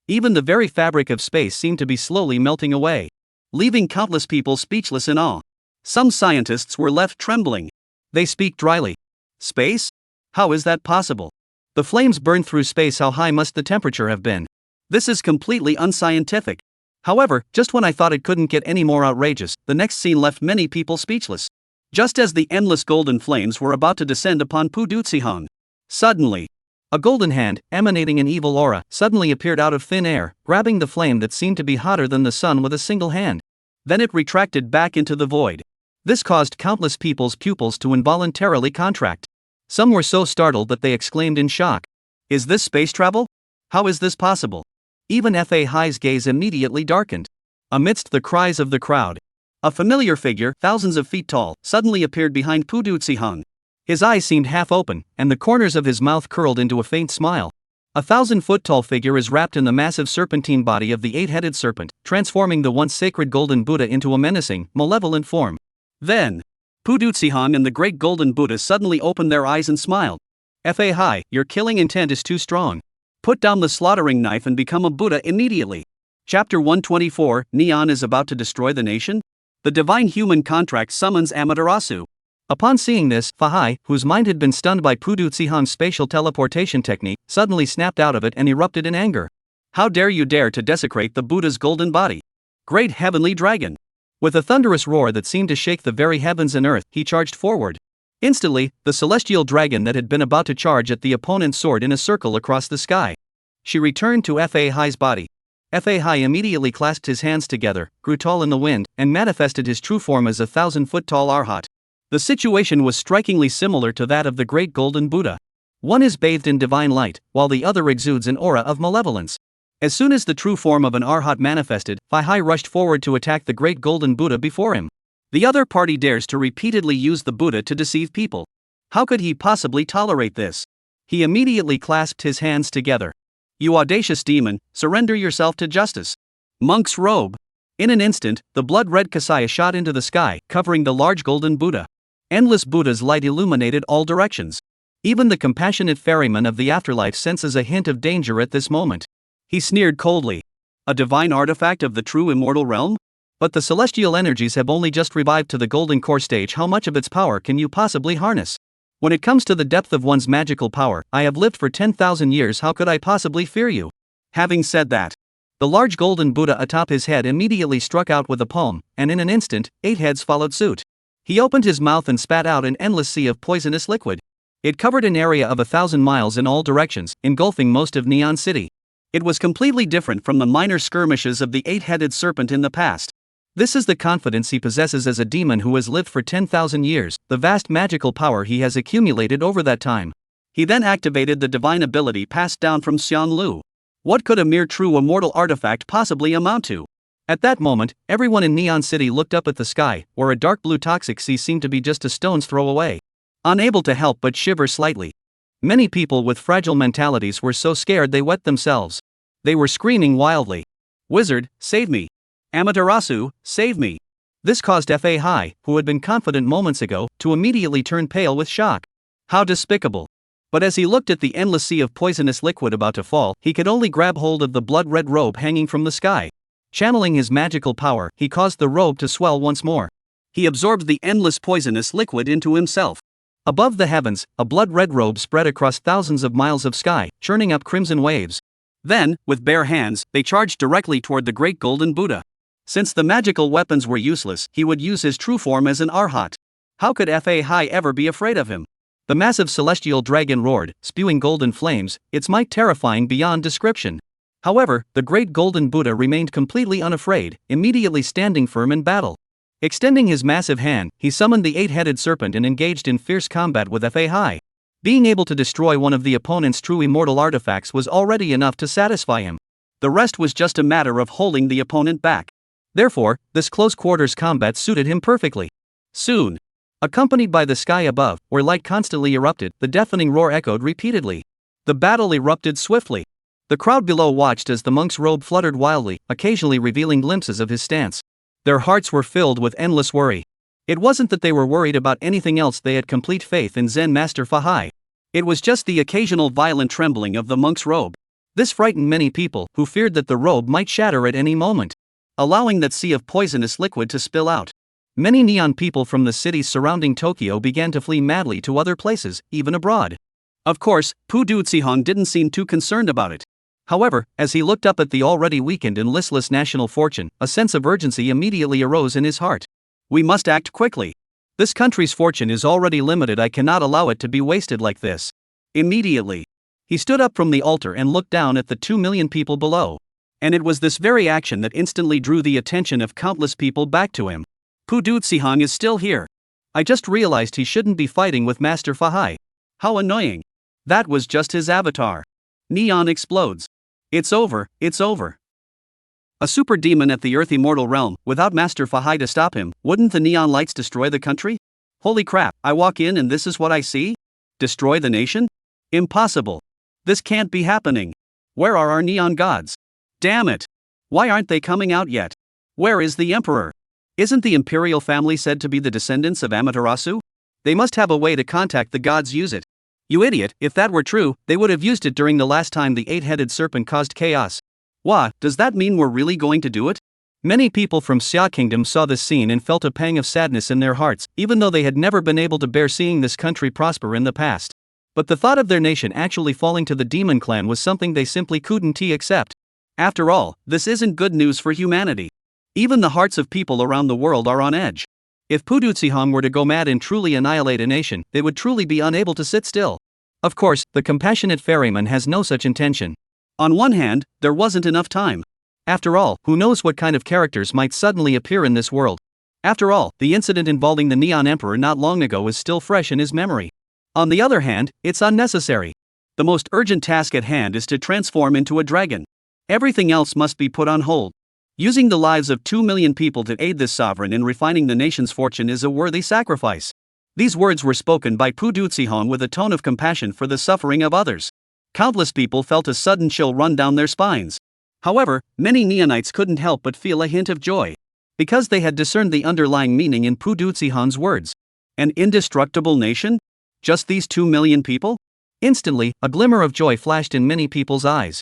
Even the very fabric of space seemed to be slowly melting away, leaving countless people speechless in awe. Some scientists were left trembling. They speak dryly. Space? How is that possible? The flames burned through space. How high must the temperature have been? This is completely unscientific. However, just when I thought it couldn't get any more outrageous, the next scene left many people speechless. Just as the endless golden flames were about to descend upon Pudutsihong, suddenly, a golden hand, emanating an evil aura, suddenly appeared out of thin air, grabbing the flame that seemed to be hotter than the sun with a single hand. Then it retracted back into the void. This caused countless people's pupils to involuntarily contract. Some were so startled that they exclaimed in shock. Is this space travel? How is this possible? Even Fahai's gaze immediately darkened. Amidst the cries of the crowd, a familiar figure, thousands of feet tall, suddenly appeared behind Pudutsihong. His eyes seemed half open, and the corners of his mouth curled into a faint smile. A 1,000-foot-tall figure is wrapped in the massive serpentine body of the eight-headed serpent, transforming the once sacred golden Buddha into a menacing, malevolent form. Then, Pudutsihong and the great golden Buddha suddenly opened their eyes and smiled. Fahai, your killing intent is too strong. Put down the slaughtering knife and become a Buddha immediately. Chapter 124, Neon is about to destroy the nation? The divine human contract summons Amaterasu. Upon seeing this, Fahai, whose mind had been stunned by Pudutsihong's spatial teleportation technique, suddenly snapped out of it and erupted in anger. How dare you dare to desecrate the Buddha's golden body? Great heavenly dragon! With a thunderous roar that seemed to shake the very heavens and earth, he charged forward. Instantly, the celestial dragon that had been about to charge at the opponent soared in a circle across the sky. She returned to Fahai's body. Fahai immediately clasped his hands together, grew tall in the wind, and manifested his true form as a 1,000-foot-tall arhat. The situation was strikingly similar to that of the great golden Buddha. One is bathed in divine light, while the other exudes an aura of malevolence. As soon as the true form of an arhat manifested, Fahai rushed forward to attack the great golden Buddha before him. The other party dares to repeatedly use the Buddha to deceive people. How could he possibly tolerate this? He immediately clasped his hands together. You audacious demon, surrender yourself to justice. Monk's robe. In an instant, the blood-red kasaya shot into the sky, covering the large golden Buddha. Endless Buddha's light illuminated all directions. Even the compassionate ferryman of the afterlife senses a hint of danger at this moment. He sneered coldly. A divine artifact of the true immortal realm? But the celestial energies have only just revived to the golden core stage. How much of its power can you possibly harness? When it comes to the depth of one's magical power, I have lived for 10,000 years. How could I possibly fear you? Having said that, the large golden Buddha atop his head immediately struck out with a palm, and in an instant, 8 heads followed suit. He opened his mouth and spat out an endless sea of poisonous liquid. It covered an area of 1,000 miles in all directions, engulfing most of Neon City. It was completely different from the minor skirmishes of the 8-headed serpent in the past. This is the confidence he possesses as a demon who has lived for 10,000 years, the vast magical power he has accumulated over that time. He then activated the divine ability passed down from Xian Lu. What could a mere true immortal artifact possibly amount to? At that moment, everyone in Neon City looked up at the sky, where a dark blue toxic sea seemed to be just a stone's throw away. Unable to help but shiver slightly. Many people with fragile mentalities were so scared they wet themselves. They were screaming wildly. Wizard, save me! Amaterasu, save me! This caused Fahai, who had been confident moments ago, to immediately turn pale with shock. How despicable! But as he looked at the endless sea of poisonous liquid about to fall, he could only grab hold of the blood-red robe hanging from the sky. Channeling his magical power, he caused the robe to swell once more. He absorbed the endless poisonous liquid into himself. Above the heavens, a blood-red robe spread across thousands of miles of sky, churning up crimson waves. Then, with bare hands, they charged directly toward the great golden Buddha. Since the magical weapons were useless, he would use his true form as an arhat. How could Fahai ever be afraid of him? The massive celestial dragon roared, spewing golden flames, its might terrifying beyond description. However, the great golden Buddha remained completely unafraid, immediately standing firm in battle. Extending his massive hand, he summoned the eight-headed serpent and engaged in fierce combat with Fahai. Being able to destroy one of the opponent's true immortal artifacts was already enough to satisfy him. The rest was just a matter of holding the opponent back. Therefore, this close-quarters combat suited him perfectly. Soon, accompanied by the sky above, where light constantly erupted, the deafening roar echoed repeatedly. The battle erupted swiftly. The crowd below watched as the monk's robe fluttered wildly, occasionally revealing glimpses of his stance. Their hearts were filled with endless worry. It wasn't that they were worried about anything else, they had complete faith in Zen Master Fahai. It was just the occasional violent trembling of the monk's robe. This frightened many people, who feared that the robe might shatter at any moment, allowing that sea of poisonous liquid to spill out. Many neon people from the cities surrounding Tokyo began to flee madly to other places, even abroad. Of course, Pu Ducihong didn't seem too concerned about it. However, as he looked up at the already weakened and listless national fortune, a sense of urgency immediately arose in his heart. We must act quickly. This country's fortune is already limited, I cannot allow it to be wasted like this. Immediately, he stood up from the altar and looked down at the 2 million people below. And it was this very action that instantly drew the attention of countless people back to him. Pu Ducihong is still here. I just realized he shouldn't be fighting with Master Fahai. How annoying. That was just his avatar. Neon explodes. It's over, it's over. A super demon at the Earth immortal realm, without Master Fahai to stop him, wouldn't the neon lights destroy the country? Holy crap, I walk in and this is what I see? Destroy the nation? Impossible. This can't be happening. Where are our neon gods? Damn it. Why aren't they coming out yet? Where is the emperor? Isn't the imperial family said to be the descendants of Amaterasu? They must have a way to contact the gods, use it. You idiot, if that were true, they would have used it during the last time the eight-headed serpent caused chaos. Wah, does that mean we're really going to do it? Many people from Xia Kingdom saw this scene and felt a pang of sadness in their hearts, even though they had never been able to bear seeing this country prosper in the past. But the thought of their nation actually falling to the demon clan was something they simply couldn't accept. After all, this isn't good news for humanity. Even the hearts of people around the world are on edge. If Pu Ducihong were to go mad and truly annihilate a nation, they would truly be unable to sit still. Of course, the compassionate ferryman has no such intention. On one hand, there wasn't enough time. After all, who knows what kind of characters might suddenly appear in this world? After all, the incident involving the Neon Emperor not long ago is still fresh in his memory. On the other hand, it's unnecessary. The most urgent task at hand is to transform into a dragon. Everything else must be put on hold. Using the lives of 2 million people to aid this sovereign in refining the nation's fortune is a worthy sacrifice. These words were spoken by Pu Ducihong with a tone of compassion for the suffering of others. Countless people felt a sudden chill run down their spines. However, many Neonites couldn't help but feel a hint of joy. Because they had discerned the underlying meaning in Pu Ducihong's words. An indestructible nation? Just these 2 million people? Instantly, a glimmer of joy flashed in many people's eyes.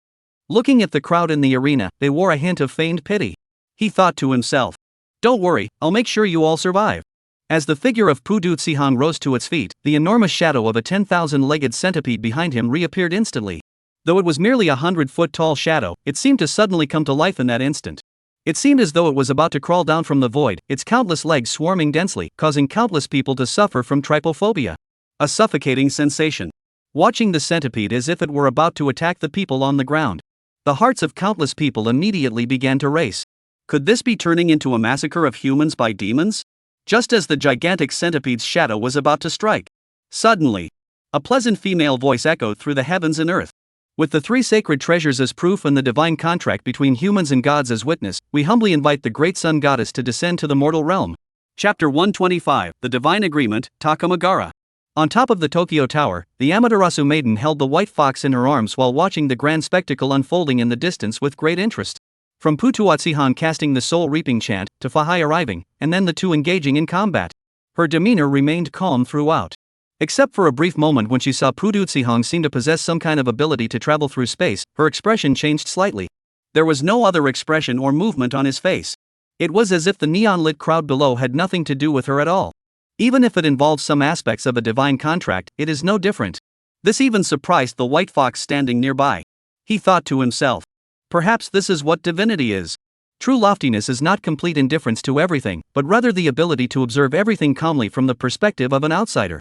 Looking at the crowd in the arena, they wore a hint of feigned pity. He thought to himself, "Don't worry, I'll make sure you all survive." As the figure of Pu Ducihong rose to its feet, the enormous shadow of a 10,000-legged centipede behind him reappeared instantly. Though it was merely a 100-foot-tall shadow, it seemed to suddenly come to life in that instant. It seemed as though it was about to crawl down from the void, its countless legs swarming densely, causing countless people to suffer from trypophobia. A suffocating sensation. Watching the centipede as if it were about to attack the people on the ground. The hearts of countless people immediately began to race. Could this be turning into a massacre of humans by demons? Just as the gigantic centipede's shadow was about to strike. Suddenly, a pleasant female voice echoed through the heavens and earth. With the 3 sacred treasures as proof and the divine contract between humans and gods as witness, we humbly invite the great sun goddess to descend to the mortal realm. Chapter 125, The Divine Agreement, Takamagara. On top of the Tokyo Tower, the Amaterasu maiden held the white fox in her arms while watching the grand spectacle unfolding in the distance with great interest. From Pu Ducihong casting the soul-reaping chant, to Fahai arriving, and then the two engaging in combat. Her demeanor remained calm throughout. Except for a brief moment when she saw Pu Ducihong seem to possess some kind of ability to travel through space, her expression changed slightly. There was no other expression or movement on his face. It was as if the neon-lit crowd below had nothing to do with her at all. Even if it involves some aspects of a divine contract, it is no different. This even surprised the white fox standing nearby. He thought to himself, perhaps this is what divinity is. True loftiness is not complete indifference to everything, but rather the ability to observe everything calmly from the perspective of an outsider.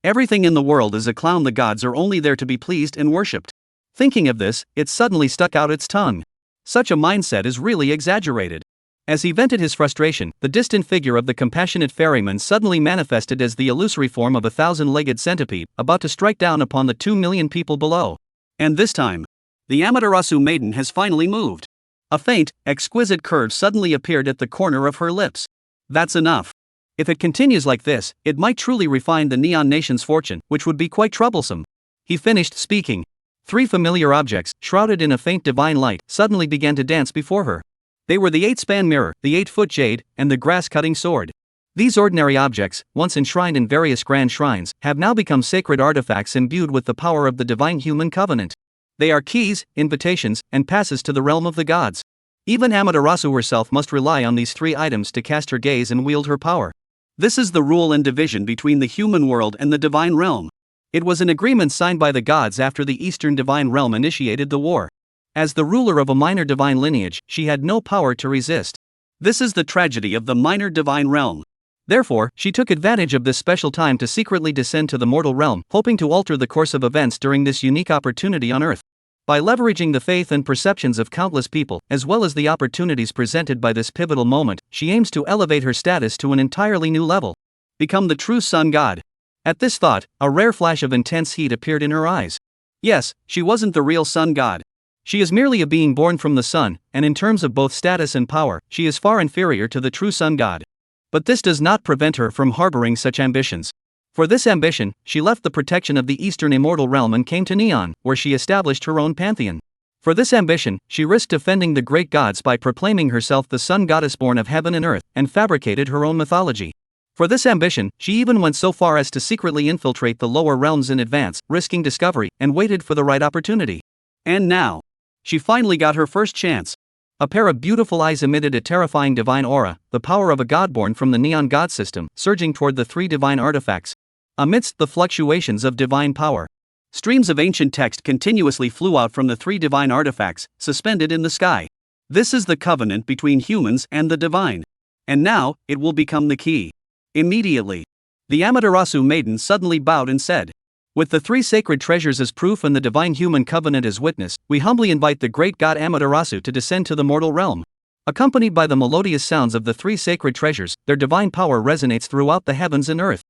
Everything in the world is a clown. The gods are only there to be pleased and worshipped. Thinking of this, it suddenly stuck out its tongue. Such a mindset is really exaggerated. As he vented his frustration, the distant figure of the compassionate ferryman suddenly manifested as the illusory form of a 1,000-legged centipede, about to strike down upon the 2 million people below. And this time, the Amaterasu maiden has finally moved. A faint, exquisite curve suddenly appeared at the corner of her lips. That's enough. If it continues like this, it might truly refine the Neon Nation's fortune, which would be quite troublesome. He finished speaking. 3 familiar objects, shrouded in a faint divine light, suddenly began to dance before her. They were the 8-span mirror, the 8-foot jade, and the grass-cutting sword. These ordinary objects, once enshrined in various grand shrines, have now become sacred artifacts imbued with the power of the divine human covenant. They are keys, invitations, and passes to the realm of the gods. Even Amaterasu herself must rely on these 3 items to cast her gaze and wield her power. This is the rule and division between the human world and the divine realm. It was an agreement signed by the gods after the Eastern Divine Realm initiated the war. As the ruler of a minor divine lineage, she had no power to resist. This is the tragedy of the minor divine realm. Therefore, she took advantage of this special time to secretly descend to the mortal realm, hoping to alter the course of events during this unique opportunity on Earth. By leveraging the faith and perceptions of countless people, as well as the opportunities presented by this pivotal moment, she aims to elevate her status to an entirely new level. Become the true sun god. At this thought, a rare flash of intense heat appeared in her eyes. Yes, she wasn't the real sun god. She is merely a being born from the sun, and in terms of both status and power, she is far inferior to the true sun god. But this does not prevent her from harboring such ambitions. For this ambition, she left the protection of the Eastern Immortal Realm and came to Neon, where she established her own pantheon. For this ambition, she risked offending the great gods by proclaiming herself the sun goddess born of heaven and earth, and fabricated her own mythology. For this ambition, she even went so far as to secretly infiltrate the lower realms in advance, risking discovery, and waited for the right opportunity. And now, she finally got her first chance. A pair of beautiful eyes emitted a terrifying divine aura, the power of a god born from the Neon God system, surging toward the 3 divine artifacts. Amidst the fluctuations of divine power, streams of ancient text continuously flew out from the 3 divine artifacts, suspended in the sky. This is the covenant between humans and the divine. And now, it will become the key. Immediately, the Amaterasu maiden suddenly bowed and said, "With the 3 sacred treasures as proof and the divine human covenant as witness, we humbly invite the great god Amaterasu to descend to the mortal realm." Accompanied by the melodious sounds of the 3 sacred treasures, their divine power resonates throughout the heavens and earth.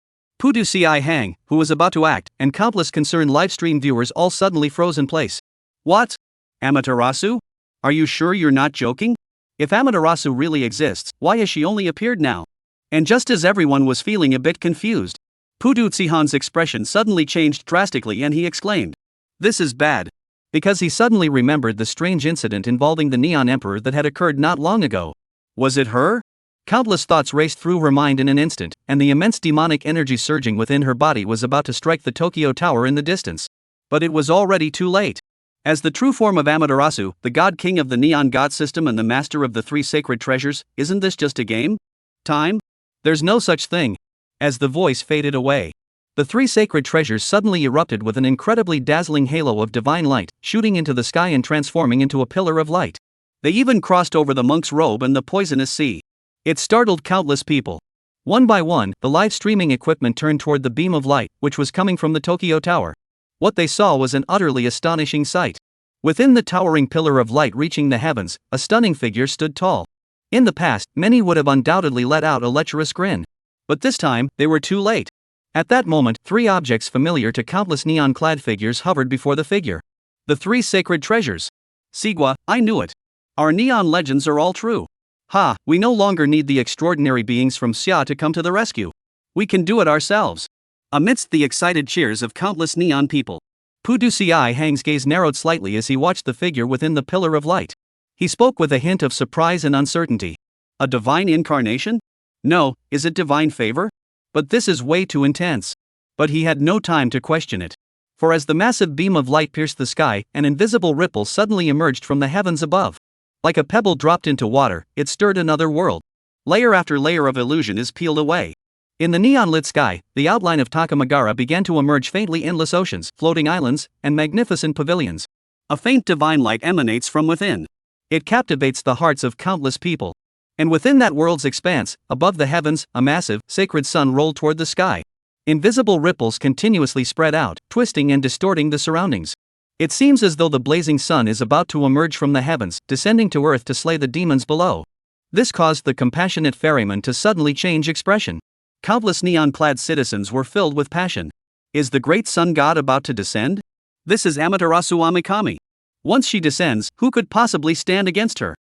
Pudu Si Hang, who was about to act, and countless concerned livestream viewers all suddenly froze in place. What? Amaterasu? Are you sure you're not joking? If Amaterasu really exists, why has she only appeared now? And just as everyone was feeling a bit confused, Pudu Tsihan's expression suddenly changed drastically and he exclaimed, "This is bad." Because he suddenly remembered the strange incident involving the Neon Emperor that had occurred not long ago. Was it her? Countless thoughts raced through her mind in an instant, and the immense demonic energy surging within her body was about to strike the Tokyo Tower in the distance. But it was already too late. As the true form of Amaterasu, the god king of the Neon God system and the master of the 3 sacred treasures, isn't this just a game? Time? There's no such thing. As the voice faded away, the 3 sacred treasures suddenly erupted with an incredibly dazzling halo of divine light, shooting into the sky and transforming into a pillar of light. They even crossed over the monk's robe and the poisonous sea. It startled countless people. One by one, the live streaming equipment turned toward the beam of light, which was coming from the Tokyo Tower. What they saw was an utterly astonishing sight. Within the towering pillar of light reaching the heavens, a stunning figure stood tall. In the past, many would have undoubtedly let out a lecherous grin. But this time, they were too late. At that moment, 3 objects familiar to countless neon-clad figures hovered before the figure. The 3 sacred treasures. Sigwa, I knew it. Our neon legends are all true. Ha, we no longer need the extraordinary beings from Xia to come to the rescue. We can do it ourselves. Amidst the excited cheers of countless neon people, Pudu Si Hang's gaze narrowed slightly as he watched the figure within the pillar of light. He spoke with a hint of surprise and uncertainty. A divine incarnation? No, is it divine favor? But this is way too intense. But he had no time to question it. For as the massive beam of light pierced the sky, an invisible ripple suddenly emerged from the heavens above. Like a pebble dropped into water, it stirred another world. Layer after layer of illusion is peeled away. In the neon-lit sky, the outline of Takamagara began to emerge faintly: endless oceans, floating islands, and magnificent pavilions. A faint divine light emanates from within. It captivates the hearts of countless people. And within that world's expanse, above the heavens, a massive, sacred sun rolled toward the sky. Invisible ripples continuously spread out, twisting and distorting the surroundings. It seems as though the blazing sun is about to emerge from the heavens, descending to earth to slay the demons below. This caused the compassionate ferryman to suddenly change expression. Countless neon-clad citizens were filled with passion. Is the great sun god about to descend? This is Amaterasu Amikami. Once she descends, who could possibly stand against her?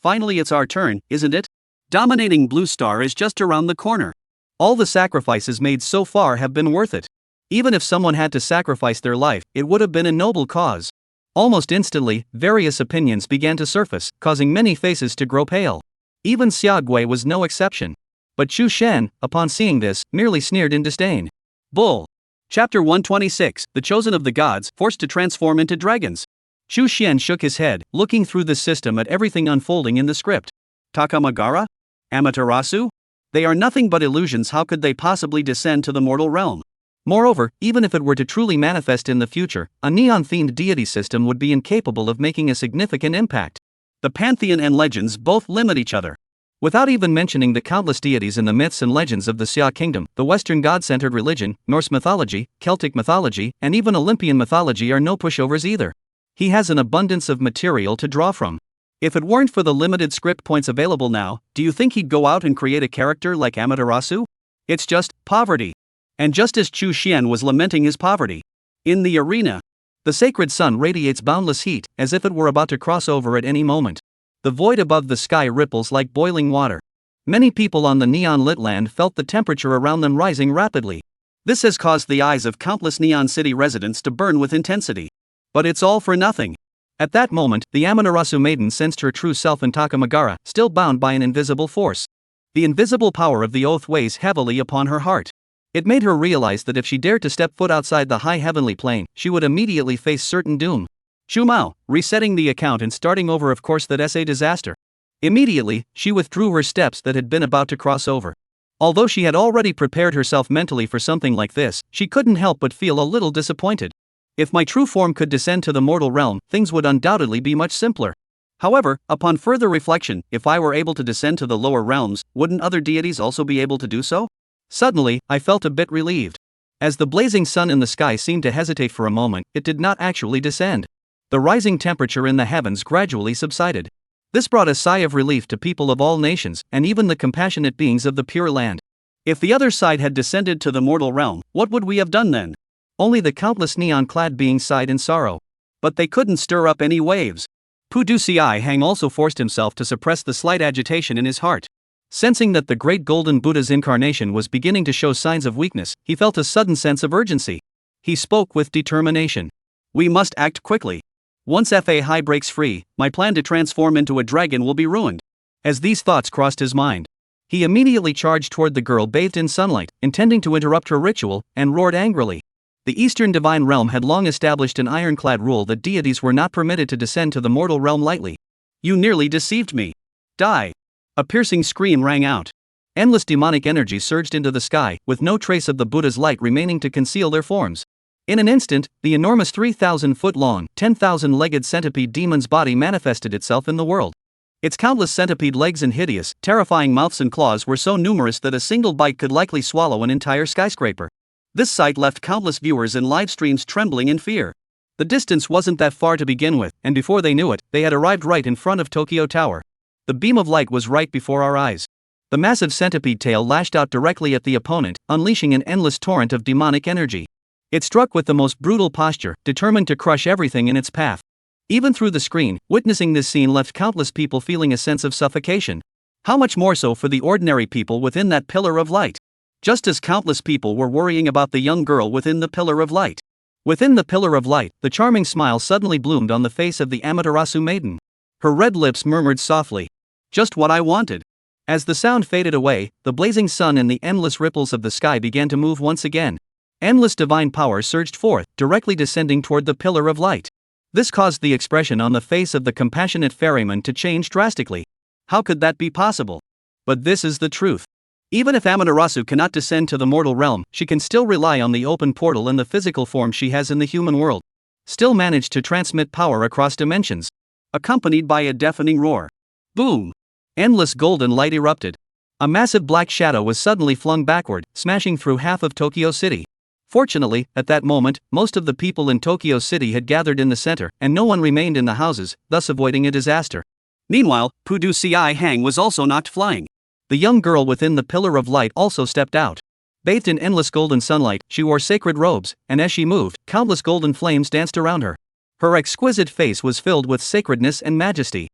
Finally it's our turn, isn't it? Dominating Blue Star is just around the corner. All the sacrifices made so far have been worth it. Even if someone had to sacrifice their life, it would have been a noble cause. Almost instantly, various opinions began to surface, causing many faces to grow pale. Even Xiaogui was no exception. But Chu Shen, upon seeing this, merely sneered in disdain. Bull. Chapter 126, The Chosen of the Gods, Forced to Transform into Dragons. Chu Shen shook his head, looking through the system at everything unfolding in the script. Takamagara? Amaterasu? They are nothing but illusions. How could they possibly descend to the mortal realm? Moreover, even if it were to truly manifest in the future, a neon-themed deity system would be incapable of making a significant impact. The pantheon and legends both limit each other. Without even mentioning the countless deities in the myths and legends of the Xia kingdom, the Western god-centered religion, Norse mythology, Celtic mythology, and even Olympian mythology are no pushovers either. He has an abundance of material to draw from. If it weren't for the limited script points available now, do you think he'd go out and create a character like Amaterasu? It's just poverty. And just as Chu Xian was lamenting his poverty, in the arena, the sacred sun radiates boundless heat, as if it were about to cross over at any moment. The void above the sky ripples like boiling water. Many people on the neon-lit land felt the temperature around them rising rapidly. This has caused the eyes of countless Neon City residents to burn with intensity. But it's all for nothing. At that moment, the Amaterasu maiden sensed her true self in Takamagara, still bound by an invisible force. The invisible power of the oath weighs heavily upon her heart. It made her realize that if she dared to step foot outside the high heavenly plane, she would immediately face certain doom. Shumao, resetting the account and starting over, of course that's a disaster. Immediately, she withdrew her steps that had been about to cross over. Although she had already prepared herself mentally for something like this, she couldn't help but feel a little disappointed. If my true form could descend to the mortal realm, things would undoubtedly be much simpler. However, upon further reflection, if I were able to descend to the lower realms, wouldn't other deities also be able to do so? Suddenly, I felt a bit relieved. As the blazing sun in the sky seemed to hesitate for a moment, it did not actually descend. The rising temperature in the heavens gradually subsided. This brought a sigh of relief to people of all nations, and even the compassionate beings of the Pure Land. If the other side had descended to the mortal realm, what would we have done then? Only the countless neon-clad beings sighed in sorrow. But they couldn't stir up any waves. Pudusiai Hang also forced himself to suppress the slight agitation in his heart. Sensing that the great golden Buddha's incarnation was beginning to show signs of weakness, he felt a sudden sense of urgency. He spoke with determination. We must act quickly. Once Fahai breaks free, my plan to transform into a dragon will be ruined. As these thoughts crossed his mind, he immediately charged toward the girl bathed in sunlight, intending to interrupt her ritual, and roared angrily. The Eastern Divine Realm had long established an ironclad rule that deities were not permitted to descend to the mortal realm lightly. You nearly deceived me. Die. A piercing scream rang out. Endless demonic energy surged into the sky, with no trace of the Buddha's light remaining to conceal their forms. In an instant, the enormous 3,000-foot-long, 10,000-legged centipede demon's body manifested itself in the world. Its countless centipede legs and hideous, terrifying mouths and claws were so numerous that a single bite could likely swallow an entire skyscraper. This sight left countless viewers in live streams trembling in fear. The distance wasn't that far to begin with, and before they knew it, they had arrived right in front of Tokyo Tower. The beam of light was right before our eyes. The massive centipede tail lashed out directly at the opponent, unleashing an endless torrent of demonic energy. It struck with the most brutal posture, determined to crush everything in its path. Even through the screen, witnessing this scene left countless people feeling a sense of suffocation. How much more so for the ordinary people within that pillar of light? Just as countless people were worrying about the young girl within the pillar of light. Within the pillar of light, the charming smile suddenly bloomed on the face of the Amaterasu maiden. Her red lips murmured softly, "Just what I wanted." As the sound faded away, the blazing sun and the endless ripples of the sky began to move once again. Endless divine power surged forth, directly descending toward the pillar of light. This caused the expression on the face of the compassionate ferryman to change drastically. How could that be possible? But this is the truth. Even if Amaterasu cannot descend to the mortal realm, she can still rely on the open portal and the physical form she has in the human world. Still manage to transmit power across dimensions. Accompanied by a deafening roar. Boom! Endless golden light erupted. A massive black shadow was suddenly flung backward, smashing through half of Tokyo City. Fortunately, at that moment, most of the people in Tokyo City had gathered in the center, and no one remained in the houses, thus avoiding a disaster. Meanwhile, Pudu Ci Hang was also knocked flying. The young girl within the pillar of light also stepped out. Bathed in endless golden sunlight, she wore sacred robes, and as she moved, countless golden flames danced around her. Her exquisite face was filled with sacredness and majesty.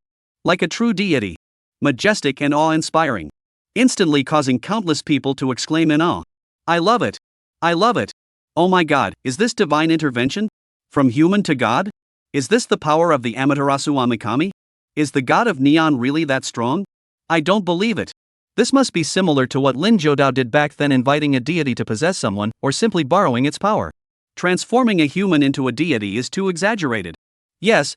Like a true deity. Majestic and awe-inspiring. Instantly causing countless people to exclaim in awe. I love it! I love it! Oh my god, is this divine intervention? From human to god? Is this the power of the Amaterasu Amikami? Is the god of neon really that strong? I don't believe it. This must be similar to what Lin Jiudao did back then, inviting a deity to possess someone, or simply borrowing its power. Transforming a human into a deity is too exaggerated. Yes.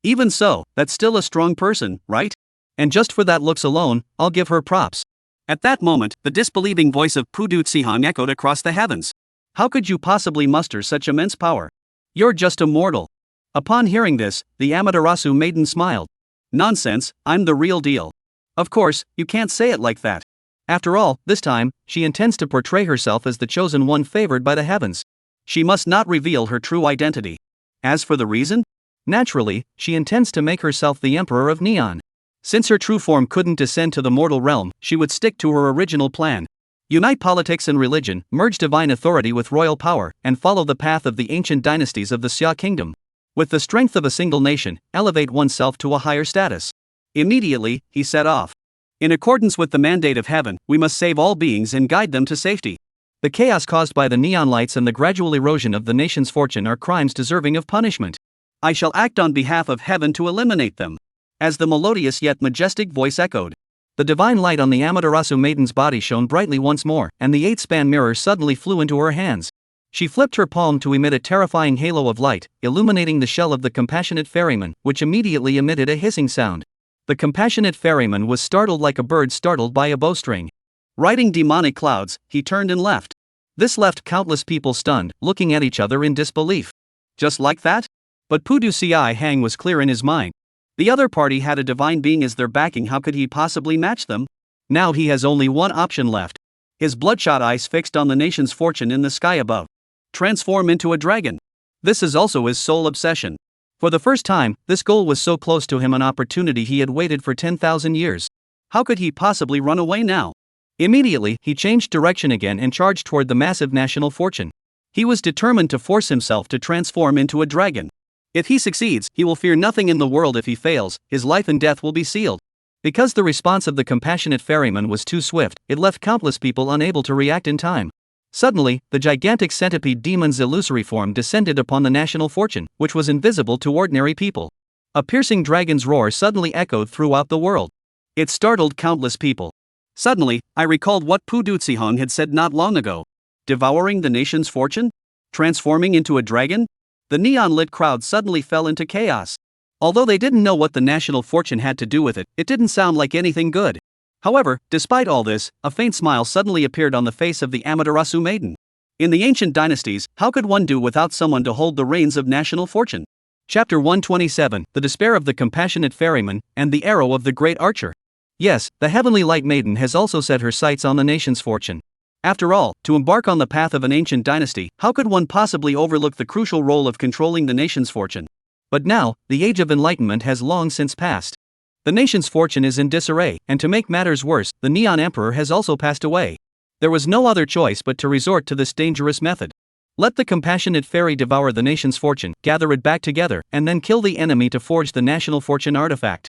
Even so, that's still a strong person, right? And just for that looks alone, I'll give her props. At that moment, the disbelieving voice of Pudu Cihang echoed across the heavens. How could you possibly muster such immense power? You're just a mortal. Upon hearing this, the Amaterasu maiden smiled. Nonsense, I'm the real deal. Of course, you can't say it like that. After all, this time, she intends to portray herself as the chosen one favored by the heavens. She must not reveal her true identity. As for the reason? Naturally, she intends to make herself the Emperor of Neon. Since her true form couldn't descend to the mortal realm, she would stick to her original plan. Unite politics and religion, merge divine authority with royal power, and follow the path of the ancient dynasties of the Xia kingdom. With the strength of a single nation, elevate oneself to a higher status. Immediately, he set off. In accordance with the mandate of heaven, we must save all beings and guide them to safety. The chaos caused by the neon lights and the gradual erosion of the nation's fortune are crimes deserving of punishment. I shall act on behalf of heaven to eliminate them. As the melodious yet majestic voice echoed, the divine light on the Amaterasu maiden's body shone brightly once more, and the 8-span mirror suddenly flew into her hands. She flipped her palm to emit a terrifying halo of light, illuminating the shell of the compassionate ferryman, which immediately emitted a hissing sound. The compassionate ferryman was startled like a bird startled by a bowstring. Riding demonic clouds, he turned and left. This left countless people stunned, looking at each other in disbelief. Just like that? But Pudu Ci Hang was clear in his mind. The other party had a divine being as their backing. How could he possibly match them? Now he has only one option left. His bloodshot eyes fixed on the nation's fortune in the sky above. Transform into a dragon. This is also his sole obsession. For the first time, this goal was so close to him, an opportunity he had waited for 10,000 years. How could he possibly run away now? Immediately, he changed direction again and charged toward the massive national fortune. He was determined to force himself to transform into a dragon. If he succeeds, he will fear nothing in the world. If he fails, his life and death will be sealed. Because the response of the compassionate ferryman was too swift, it left countless people unable to react in time. Suddenly, the gigantic centipede demon's illusory form descended upon the national fortune, which was invisible to ordinary people. A piercing dragon's roar suddenly echoed throughout the world. It startled countless people. Suddenly, I recalled what Pudu Cihang had said not long ago. Devouring the nation's fortune? Transforming into a dragon? The neon-lit crowd suddenly fell into chaos. Although they didn't know what the national fortune had to do with it, it didn't sound like anything good. However, despite all this, a faint smile suddenly appeared on the face of the Amaterasu maiden. In the ancient dynasties, how could one do without someone to hold the reins of national fortune? Chapter 127, The Despair of the Compassionate Ferryman, and the Arrow of the Great Archer. Yes, the Heavenly Light Maiden has also set her sights on the nation's fortune. After all, to embark on the path of an ancient dynasty, how could one possibly overlook the crucial role of controlling the nation's fortune? But now, the age of enlightenment has long since passed. The nation's fortune is in disarray, and to make matters worse, the Neon Emperor has also passed away. There was no other choice but to resort to this dangerous method. Let the compassionate fairy devour the nation's fortune, gather it back together, and then kill the enemy to forge the national fortune artifact.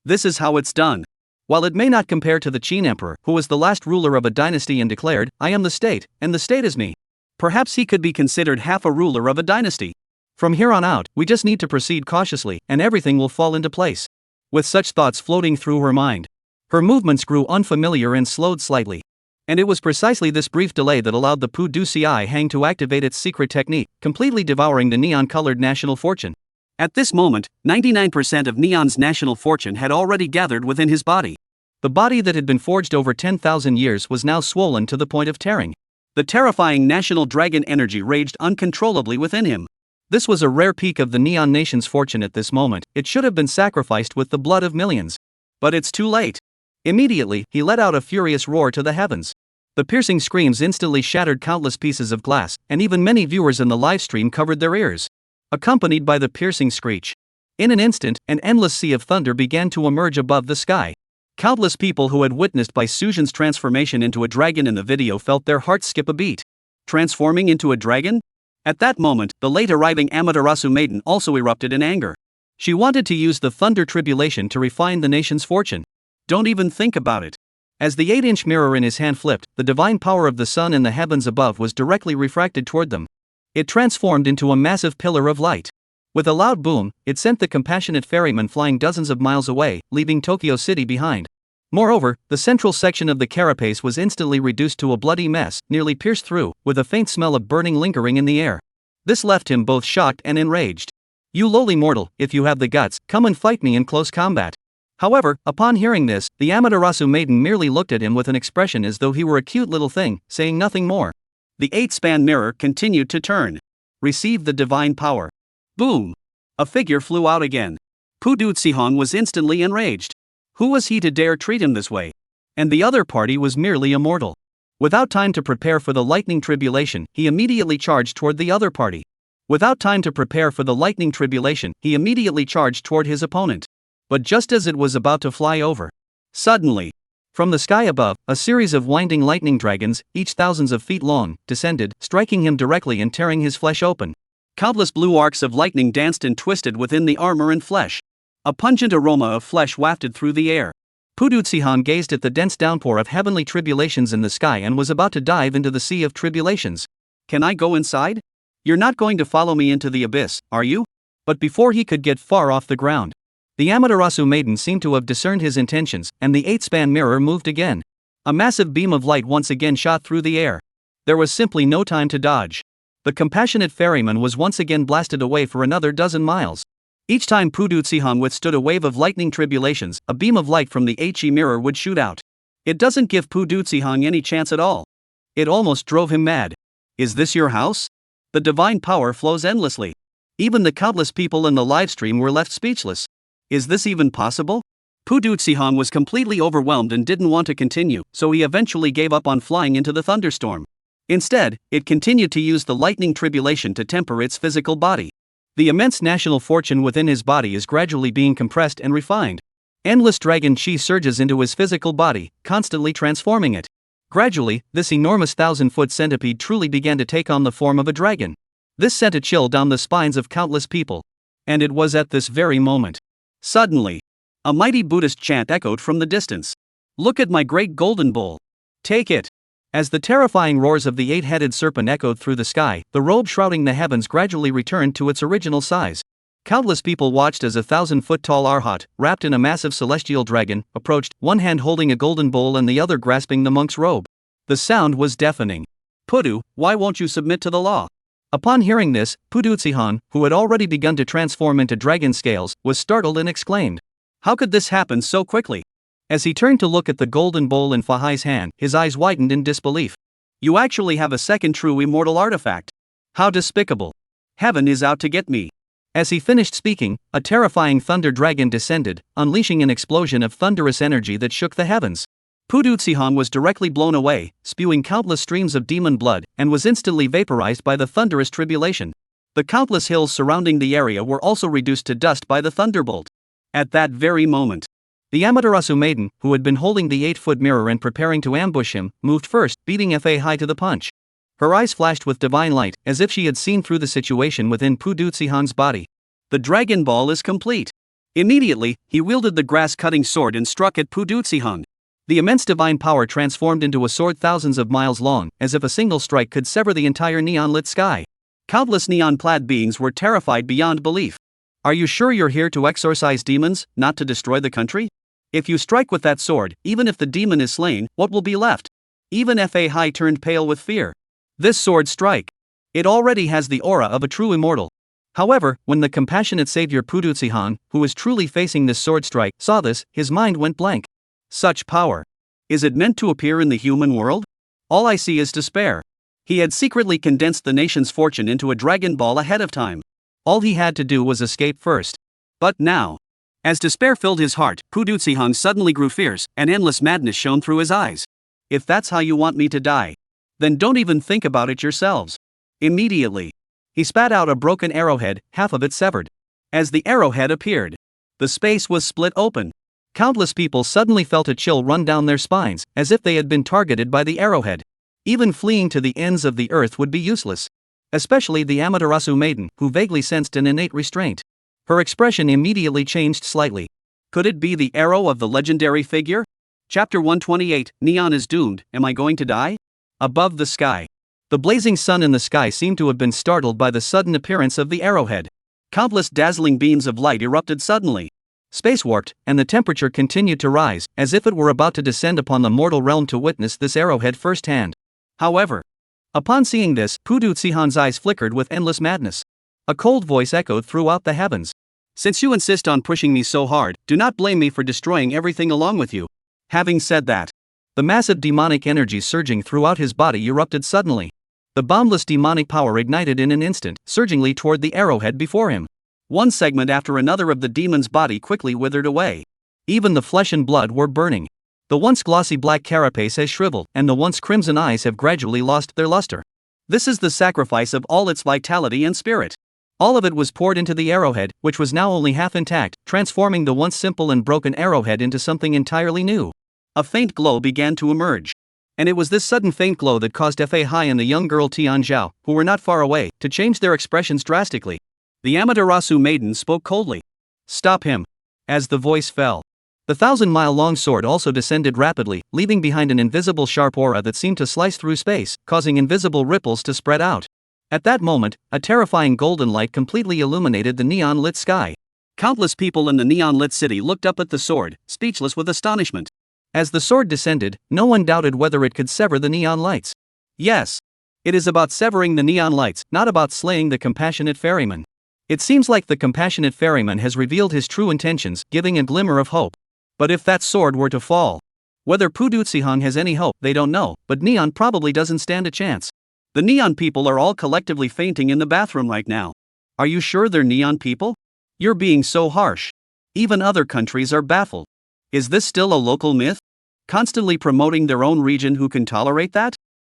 This is how it's done. While it may not compare to the Qin Emperor, who was the last ruler of a dynasty and declared, "I am the state, and the state is me," perhaps he could be considered half a ruler of a dynasty. From here on out, we just need to proceed cautiously, and everything will fall into place. With such thoughts floating through her mind, her movements grew unfamiliar and slowed slightly. And it was precisely this brief delay that allowed the Pu Duci Hang to activate its secret technique, completely devouring the neon-colored national fortune. At this moment, 99% of Neon's national fortune had already gathered within his body. The body that had been forged over 10,000 years was now swollen to the point of tearing. The terrifying national dragon energy raged uncontrollably within him. This was a rare peak of the Neon Nation's fortune at this moment. It should have been sacrificed with the blood of millions. But it's too late. Immediately, he let out a furious roar to the heavens. The piercing screams instantly shattered countless pieces of glass, and even many viewers in the live stream covered their ears, accompanied by the piercing screech. In an instant, an endless sea of thunder began to emerge above the sky. Countless people who had witnessed Bai Sujin's transformation into a dragon in the video felt their hearts skip a beat. Transforming into a dragon? At that moment, the late arriving Amaterasu maiden also erupted in anger. She wanted to use the thunder tribulation to refine the nation's fortune. Don't even think about it. As the 8-inch mirror in his hand flipped, the divine power of the sun in the heavens above was directly refracted toward them. It transformed into a massive pillar of light. With a loud boom, it sent the compassionate ferryman flying dozens of miles away, leaving Tokyo City behind. Moreover, the central section of the carapace was instantly reduced to a bloody mess, nearly pierced through, with a faint smell of burning lingering in the air. This left him both shocked and enraged. "You lowly mortal, if you have the guts, come and fight me in close combat." However, upon hearing this, the Amaterasu maiden merely looked at him with an expression as though he were a cute little thing, saying nothing more. The 8-span mirror continued to turn. Receive the divine power. Boom! A figure flew out again. Pu Duci was instantly enraged. Who was he to dare treat him this way? And the other party was merely a mortal. Without time to prepare for the lightning tribulation, he immediately charged toward the other party. Without time to prepare for the lightning tribulation, he immediately charged toward his opponent. But just as it was about to fly over, suddenly, from the sky above, a series of winding lightning dragons, each thousands of feet long, descended, striking him directly and tearing his flesh open. Countless blue arcs of lightning danced and twisted within the armor and flesh. A pungent aroma of flesh wafted through the air. Pu Duci gazed at the dense downpour of heavenly tribulations in the sky and was about to dive into the sea of tribulations. Can I go inside? You're not going to follow me into the abyss, are you? But before he could get far off the ground, the Amaterasu maiden seemed to have discerned his intentions, and the 8-span mirror moved again. A massive beam of light once again shot through the air. There was simply no time to dodge. The compassionate ferryman was once again blasted away for another dozen miles. Each time Pu Duci withstood a wave of lightning tribulations, a beam of light from the HE mirror would shoot out. It doesn't give Pu Duci any chance at all. It almost drove him mad. Is this your house? The divine power flows endlessly. Even the countless people in the livestream were left speechless. Is this even possible? Pu Duci was completely overwhelmed and didn't want to continue, so he eventually gave up on flying into the thunderstorm. Instead, it continued to use the lightning tribulation to temper its physical body. The immense national fortune within his body is gradually being compressed and refined. Endless dragon chi surges into his physical body, constantly transforming it. Gradually, this enormous 1,000-foot centipede truly began to take on the form of a dragon. This sent a chill down the spines of countless people. And it was at this very moment. Suddenly, a mighty Buddhist chant echoed from the distance. "Look at my great golden bowl. Take it." As the terrifying roars of the 8-headed serpent echoed through the sky, the robe shrouding the heavens gradually returned to its original size. Countless people watched as a 1,000-foot-tall arhat, wrapped in a massive celestial dragon, approached, one hand holding a golden bowl and the other grasping the monk's robe. The sound was deafening. "Pudu, why won't you submit to the law?" Upon hearing this, Pu Duci, who had already begun to transform into dragon scales, was startled and exclaimed, "How could this happen so quickly?" As he turned to look at the golden bowl in Fahai's hand, his eyes widened in disbelief. "You actually have a second true immortal artifact. How despicable. Heaven is out to get me." As he finished speaking, a terrifying thunder dragon descended, unleashing an explosion of thunderous energy that shook the heavens. Pu Duci was directly blown away, spewing countless streams of demon blood, and was instantly vaporized by the thunderous tribulation. The countless hills surrounding the area were also reduced to dust by the thunderbolt. At that very moment, the Amaterasu maiden, who had been holding the 8-foot mirror and preparing to ambush him, moved first, beating Fahai to the punch. Her eyes flashed with divine light, as if she had seen through the situation within Pu Duci body. The Dragon Ball is complete. Immediately, he wielded the grass-cutting sword and struck at Pu Duci. The immense divine power transformed into a sword thousands of miles long, as if a single strike could sever the entire neon-lit sky. Countless neon-clad beings were terrified beyond belief. "Are you sure you're here to exorcise demons, not to destroy the country? If you strike with that sword, even if the demon is slain, what will be left?" Even Fahai turned pale with fear. This sword strike. It already has the aura of a true immortal. However, when the compassionate savior Pudutsihan, who was truly facing this sword strike, saw this, his mind went blank. Such power. Is it meant to appear in the human world? All I see is despair. He had secretly condensed the nation's fortune into a Dragon Ball ahead of time. All he had to do was escape first. But now, as despair filled his heart, Pudutsihan suddenly grew fierce, and endless madness shone through his eyes. If that's how you want me to die, then don't even think about it yourselves. Immediately, he spat out a broken arrowhead, half of it severed. As the arrowhead appeared, the space was split open. Countless people suddenly felt a chill run down their spines, as if they had been targeted by the arrowhead. Even fleeing to the ends of the earth would be useless. Especially the Amaterasu maiden, who vaguely sensed an innate restraint. Her expression immediately changed slightly. Could it be the arrow of the legendary figure? Chapter 128, Neon is doomed, am I going to die? Above the sky. The blazing sun in the sky seemed to have been startled by the sudden appearance of the arrowhead. Countless dazzling beams of light erupted suddenly. Space warped, and the temperature continued to rise, as if it were about to descend upon the mortal realm to witness this arrowhead firsthand. However, upon seeing this, Pudutsihan's eyes flickered with endless madness. A cold voice echoed throughout the heavens. Since you insist on pushing me so hard, do not blame me for destroying everything along with you. Having said that, the massive demonic energy surging throughout his body erupted suddenly. The boundless demonic power ignited in an instant, surgingly toward the arrowhead before him. One segment after another of the demon's body quickly withered away. Even the flesh and blood were burning. The once glossy black carapace has shriveled, and the once crimson eyes have gradually lost their luster. This is the sacrifice of all its vitality and spirit. All of it was poured into the arrowhead, which was now only half intact, transforming the once simple and broken arrowhead into something entirely new. A faint glow began to emerge. And it was this sudden faint glow that caused Fahai and the young girl Tian Zhao, who were not far away, to change their expressions drastically. The Amaterasu maiden spoke coldly. Stop him. As the voice fell, the 1,000-mile-long sword also descended rapidly, leaving behind an invisible sharp aura that seemed to slice through space, causing invisible ripples to spread out. At that moment, a terrifying golden light completely illuminated the neon-lit sky. Countless people in the neon-lit city looked up at the sword, speechless with astonishment. As the sword descended, no one doubted whether it could sever the neon lights. Yes, it is about severing the neon lights, not about slaying the compassionate ferryman. It seems like the compassionate ferryman has revealed his true intentions, giving a glimmer of hope. But if that sword were to fall, whether Pudutsihan has any hope, they don't know, but Neon probably doesn't stand a chance. The Neon people are all collectively fainting in the bathroom right now. Are you sure they're Neon people? You're being so harsh. Even other countries are baffled. Is this still a local myth? Constantly promoting their own region, who can tolerate that?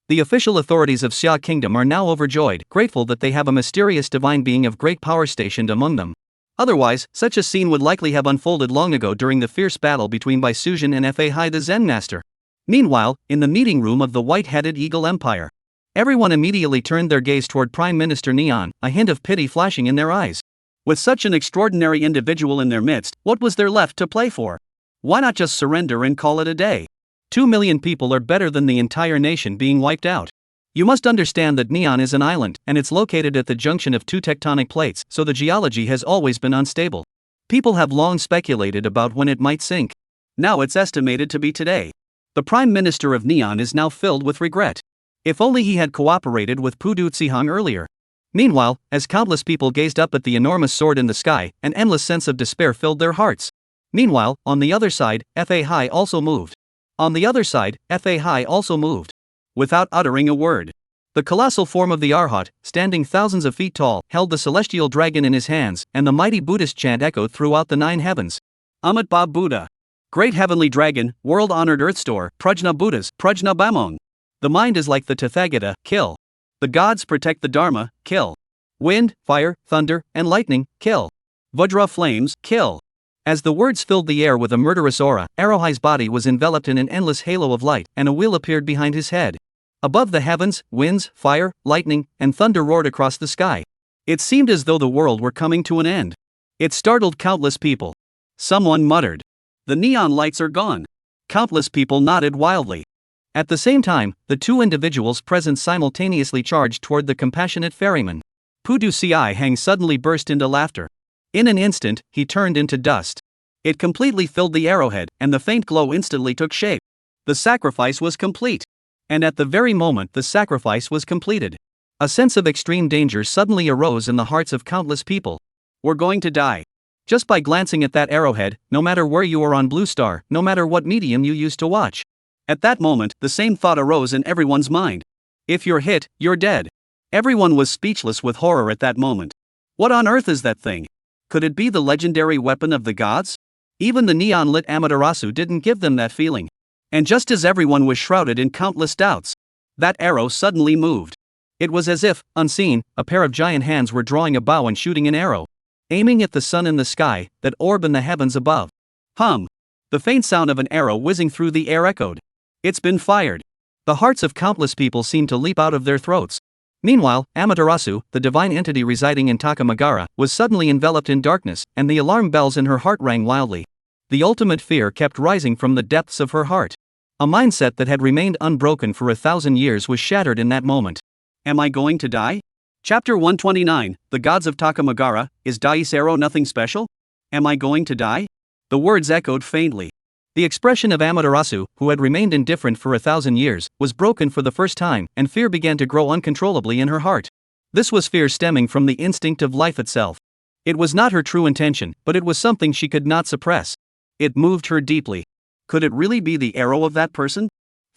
The official authorities of Xia Kingdom are now overjoyed, grateful that they have a mysterious divine being of great power stationed among them. Otherwise, such a scene would likely have unfolded long ago during the fierce battle between Baisuzhen and Fahai the Zen Master. Meanwhile, in the meeting room of the White-Headed Eagle Empire, everyone immediately turned their gaze toward Prime Minister Neon, a hint of pity flashing in their eyes. With such an extraordinary individual in their midst, what was there left to play for? Why not just surrender and call it a day? 2 million people are better than the entire nation being wiped out. You must understand that Neon is an island, and it's located at the junction of two tectonic plates, so the geology has always been unstable. People have long speculated about when it might sink. Now it's estimated to be today. The Prime Minister of Neon is now filled with regret. If only he had cooperated with Pudutsihan earlier. Meanwhile, as countless people gazed up at the enormous sword in the sky, an endless sense of despair filled their hearts. Meanwhile, on the other side, Fahai also moved. On the other side, Fahai also moved. Without uttering a word, the colossal form of the Arhat, standing thousands of feet tall, held the celestial dragon in his hands, and the mighty Buddhist chant echoed throughout the 9 heavens. Amat Ba Buddha. Great heavenly dragon, world-honored earth store, Prajna Buddhas, Prajna Bamong. The mind is like the Tathagata, kill. The gods protect the Dharma, kill. Wind, fire, thunder, and lightning, kill. Vajra flames, kill. As the words filled the air with a murderous aura, Arrowhai's body was enveloped in an endless halo of light, and a wheel appeared behind his head. Above the heavens, winds, fire, lightning, and thunder roared across the sky. It seemed as though the world were coming to an end. It startled countless people. Someone muttered, "The neon lights are gone." Countless people nodded wildly. At the same time, the two individuals present simultaneously charged toward the compassionate ferryman. Pudutsihan suddenly burst into laughter. In an instant, he turned into dust. It completely filled the arrowhead, and the faint glow instantly took shape. The sacrifice was complete. And at the very moment the sacrifice was completed, a sense of extreme danger suddenly arose in the hearts of countless people. We're going to die. Just by glancing at that arrowhead, no matter where you are on Blue Star, no matter what medium you used to watch. At that moment, the same thought arose in everyone's mind. If you're hit, you're dead. Everyone was speechless with horror at that moment. What on earth is that thing? Could it be the legendary weapon of the gods? Even the neon-lit Amaterasu didn't give them that feeling. And just as everyone was shrouded in countless doubts, that arrow suddenly moved. It was as if, unseen, a pair of giant hands were drawing a bow and shooting an arrow, aiming at the sun in the sky, that orb in the heavens above. Hum. The faint sound of an arrow whizzing through the air echoed. It's been fired. The hearts of countless people seemed to leap out of their throats. Meanwhile, Amaterasu, the divine entity residing in Takamagara, was suddenly enveloped in darkness, and the alarm bells in her heart rang wildly. The ultimate fear kept rising from the depths of her heart. A mindset that had remained unbroken for 1,000 years was shattered in that moment. Am I going to die? Chapter 129, The Gods of Takamagara, is Daoist arrow nothing special? Am I going to die? The words echoed faintly. The expression of Amaterasu, who had remained indifferent for 1,000 years, was broken for the first time, and fear began to grow uncontrollably in her heart. This was fear stemming from the instinct of life itself. It was not her true intention, but it was something she could not suppress. It moved her deeply. Could it really be the arrow of that person?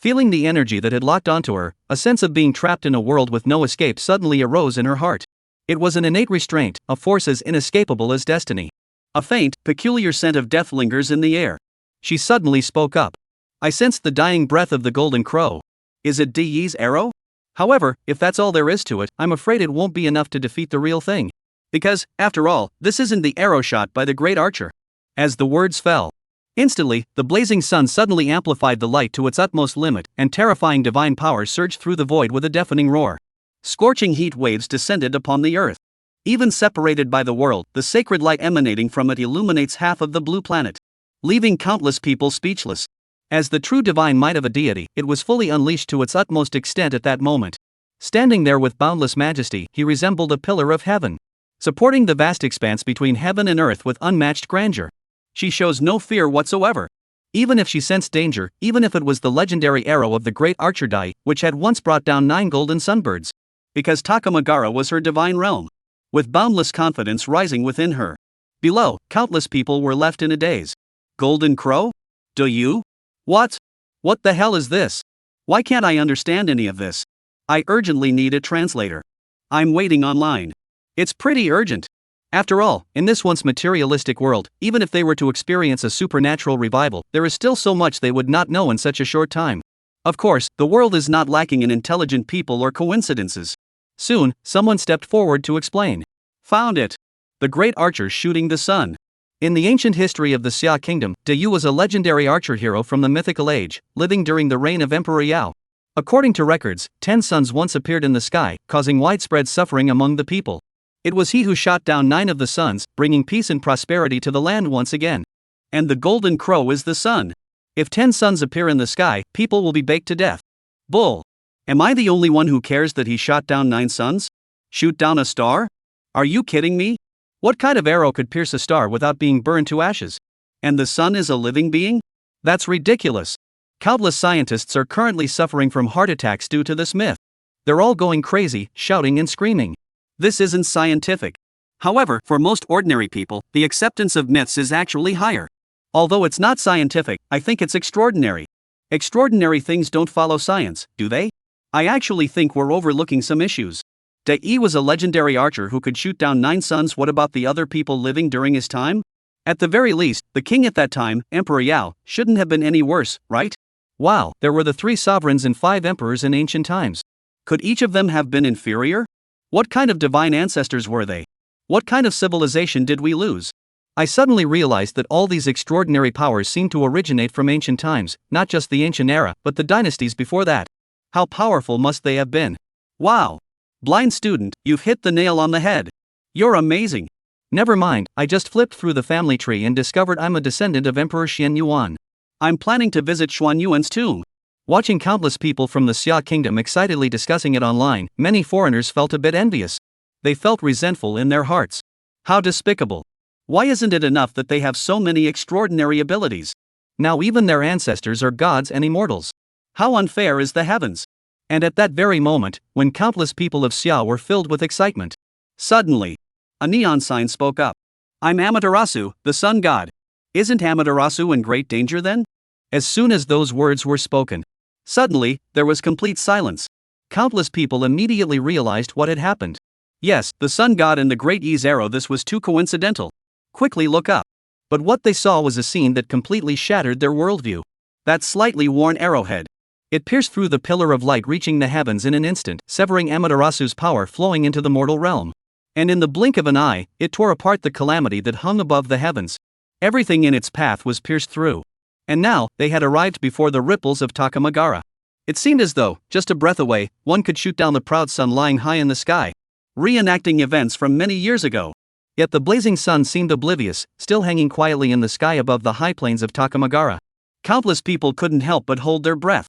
Feeling the energy that had locked onto her, a sense of being trapped in a world with no escape suddenly arose in her heart. It was an innate restraint, a force as inescapable as destiny. A faint, peculiar scent of death lingers in the air. She suddenly spoke up. I sensed the dying breath of the golden crow. Is it Di's arrow? However, if that's all there is to it, I'm afraid it won't be enough to defeat the real thing. Because, after all, this isn't the arrow shot by the great archer. As the words fell, instantly, the blazing sun suddenly amplified the light to its utmost limit, and terrifying divine power surged through the void with a deafening roar. Scorching heat waves descended upon the earth. Even separated by the world, the sacred light emanating from it illuminates half of the blue planet, leaving countless people speechless. As the true divine might of a deity, it was fully unleashed to its utmost extent at that moment. Standing there with boundless majesty, he resembled a pillar of heaven, supporting the vast expanse between heaven and earth with unmatched grandeur. She shows no fear whatsoever. Even if she sensed danger, even if it was the legendary arrow of the great archer Dai, which had once brought down 9 golden sunbirds. Because Takamagara was her divine realm. With boundless confidence rising within her. Below, countless people were left in a daze. Golden crow? Do you? What? What the hell is this? Why can't I understand any of this? I urgently need a translator. I'm waiting online. It's pretty urgent. After all, in this once materialistic world, even if they were to experience a supernatural revival, there is still so much they would not know in such a short time. Of course, the world is not lacking in intelligent people or coincidences. Soon, someone stepped forward to explain. Found it. The great archer shooting the sun. In the ancient history of the Xia kingdom, Dayu was a legendary archer hero from the mythical age, living during the reign of Emperor Yao. According to records, 10 suns once appeared in the sky, causing widespread suffering among the people. It was he who shot down 9 of the suns, bringing peace and prosperity to the land once again. And the golden crow is the sun. If 10 suns appear in the sky, people will be baked to death. Bull. Am I the only one who cares that he shot down 9 suns? Shoot down a star? Are you kidding me? What kind of arrow could pierce a star without being burned to ashes? And the sun is a living being? That's ridiculous. Countless scientists are currently suffering from heart attacks due to this myth. They're all going crazy, shouting and screaming. This isn't scientific. However, for most ordinary people, the acceptance of myths is actually higher. Although it's not scientific, I think it's extraordinary. Extraordinary things don't follow science, do they? I actually think we're overlooking some issues. Dai was a legendary archer who could shoot down 9 suns. What about the other people living during his time? At the very least, the king at that time, Emperor Yao, shouldn't have been any worse, right? Wow, there were the 3 sovereigns and 5 emperors in ancient times. Could each of them have been inferior? What kind of divine ancestors were they? What kind of civilization did we lose? I suddenly realized that all these extraordinary powers seemed to originate from ancient times, not just the ancient era, but the dynasties before that. How powerful must they have been? Wow! Blind student, you've hit the nail on the head. You're amazing. Never mind, I just flipped through the family tree and discovered I'm a descendant of Emperor Xian Yuan. I'm planning to visit Xuan Yuan's tomb. Watching countless people from the Xia kingdom excitedly discussing it online, many foreigners felt a bit envious. They felt resentful in their hearts. How despicable. Why isn't it enough that they have so many extraordinary abilities? Now even their ancestors are gods and immortals. How unfair is the heavens? And at that very moment, when countless people of Xia were filled with excitement, Suddenly, a neon sign spoke up. I'm Amaterasu, the sun god. Isn't Amaterasu in great danger then? as soon as those words were spoken, Suddenly, there was complete silence. countless people immediately realized what had happened. Yes, the sun god and the great Yi's arrow, this was too coincidental. Quickly look up. But what they saw was a scene that completely shattered their worldview. That slightly worn arrowhead. It pierced through the pillar of light, reaching the heavens in an instant, severing Amaterasu's power flowing into the mortal realm. And in the blink of an eye, it tore apart the calamity that hung above the heavens. Everything in its path was pierced through. And now, they had arrived before the ripples of Takamagara. It seemed as though, just a breath away, one could shoot down the proud sun lying high in the sky, reenacting events from many years ago. Yet the blazing sun seemed oblivious, still hanging quietly in the sky above the high plains of Takamagara. Countless people couldn't help but hold their breath.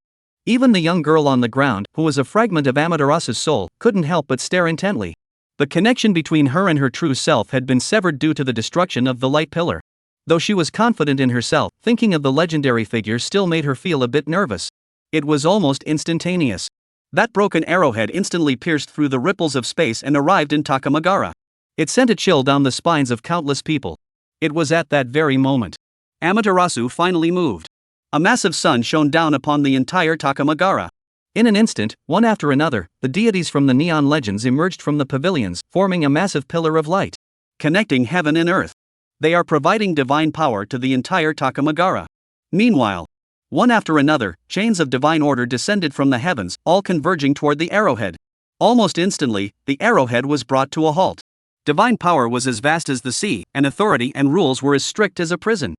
Even the young girl on the ground, who was a fragment of Amaterasu's soul, couldn't help but stare intently. The connection between her and her true self had been severed due to the destruction of the light pillar. Though she was confident in herself, thinking of the legendary figure still made her feel a bit nervous. It was almost instantaneous. That broken arrowhead instantly pierced through the ripples of space and arrived in Takamagara. It sent a chill down the spines of countless people. It was at that very moment Amaterasu finally moved. A massive sun shone down upon the entire Takamagara. In an instant, one after another, the deities from the neon legends emerged from the pavilions, forming a massive pillar of light, connecting heaven and earth. They are providing divine power to the entire Takamagara. Meanwhile, one after another, chains of divine order descended from the heavens, all converging toward the arrowhead. Almost instantly, the arrowhead was brought to a halt. Divine power was as vast as the sea, and authority and rules were as strict as a prison.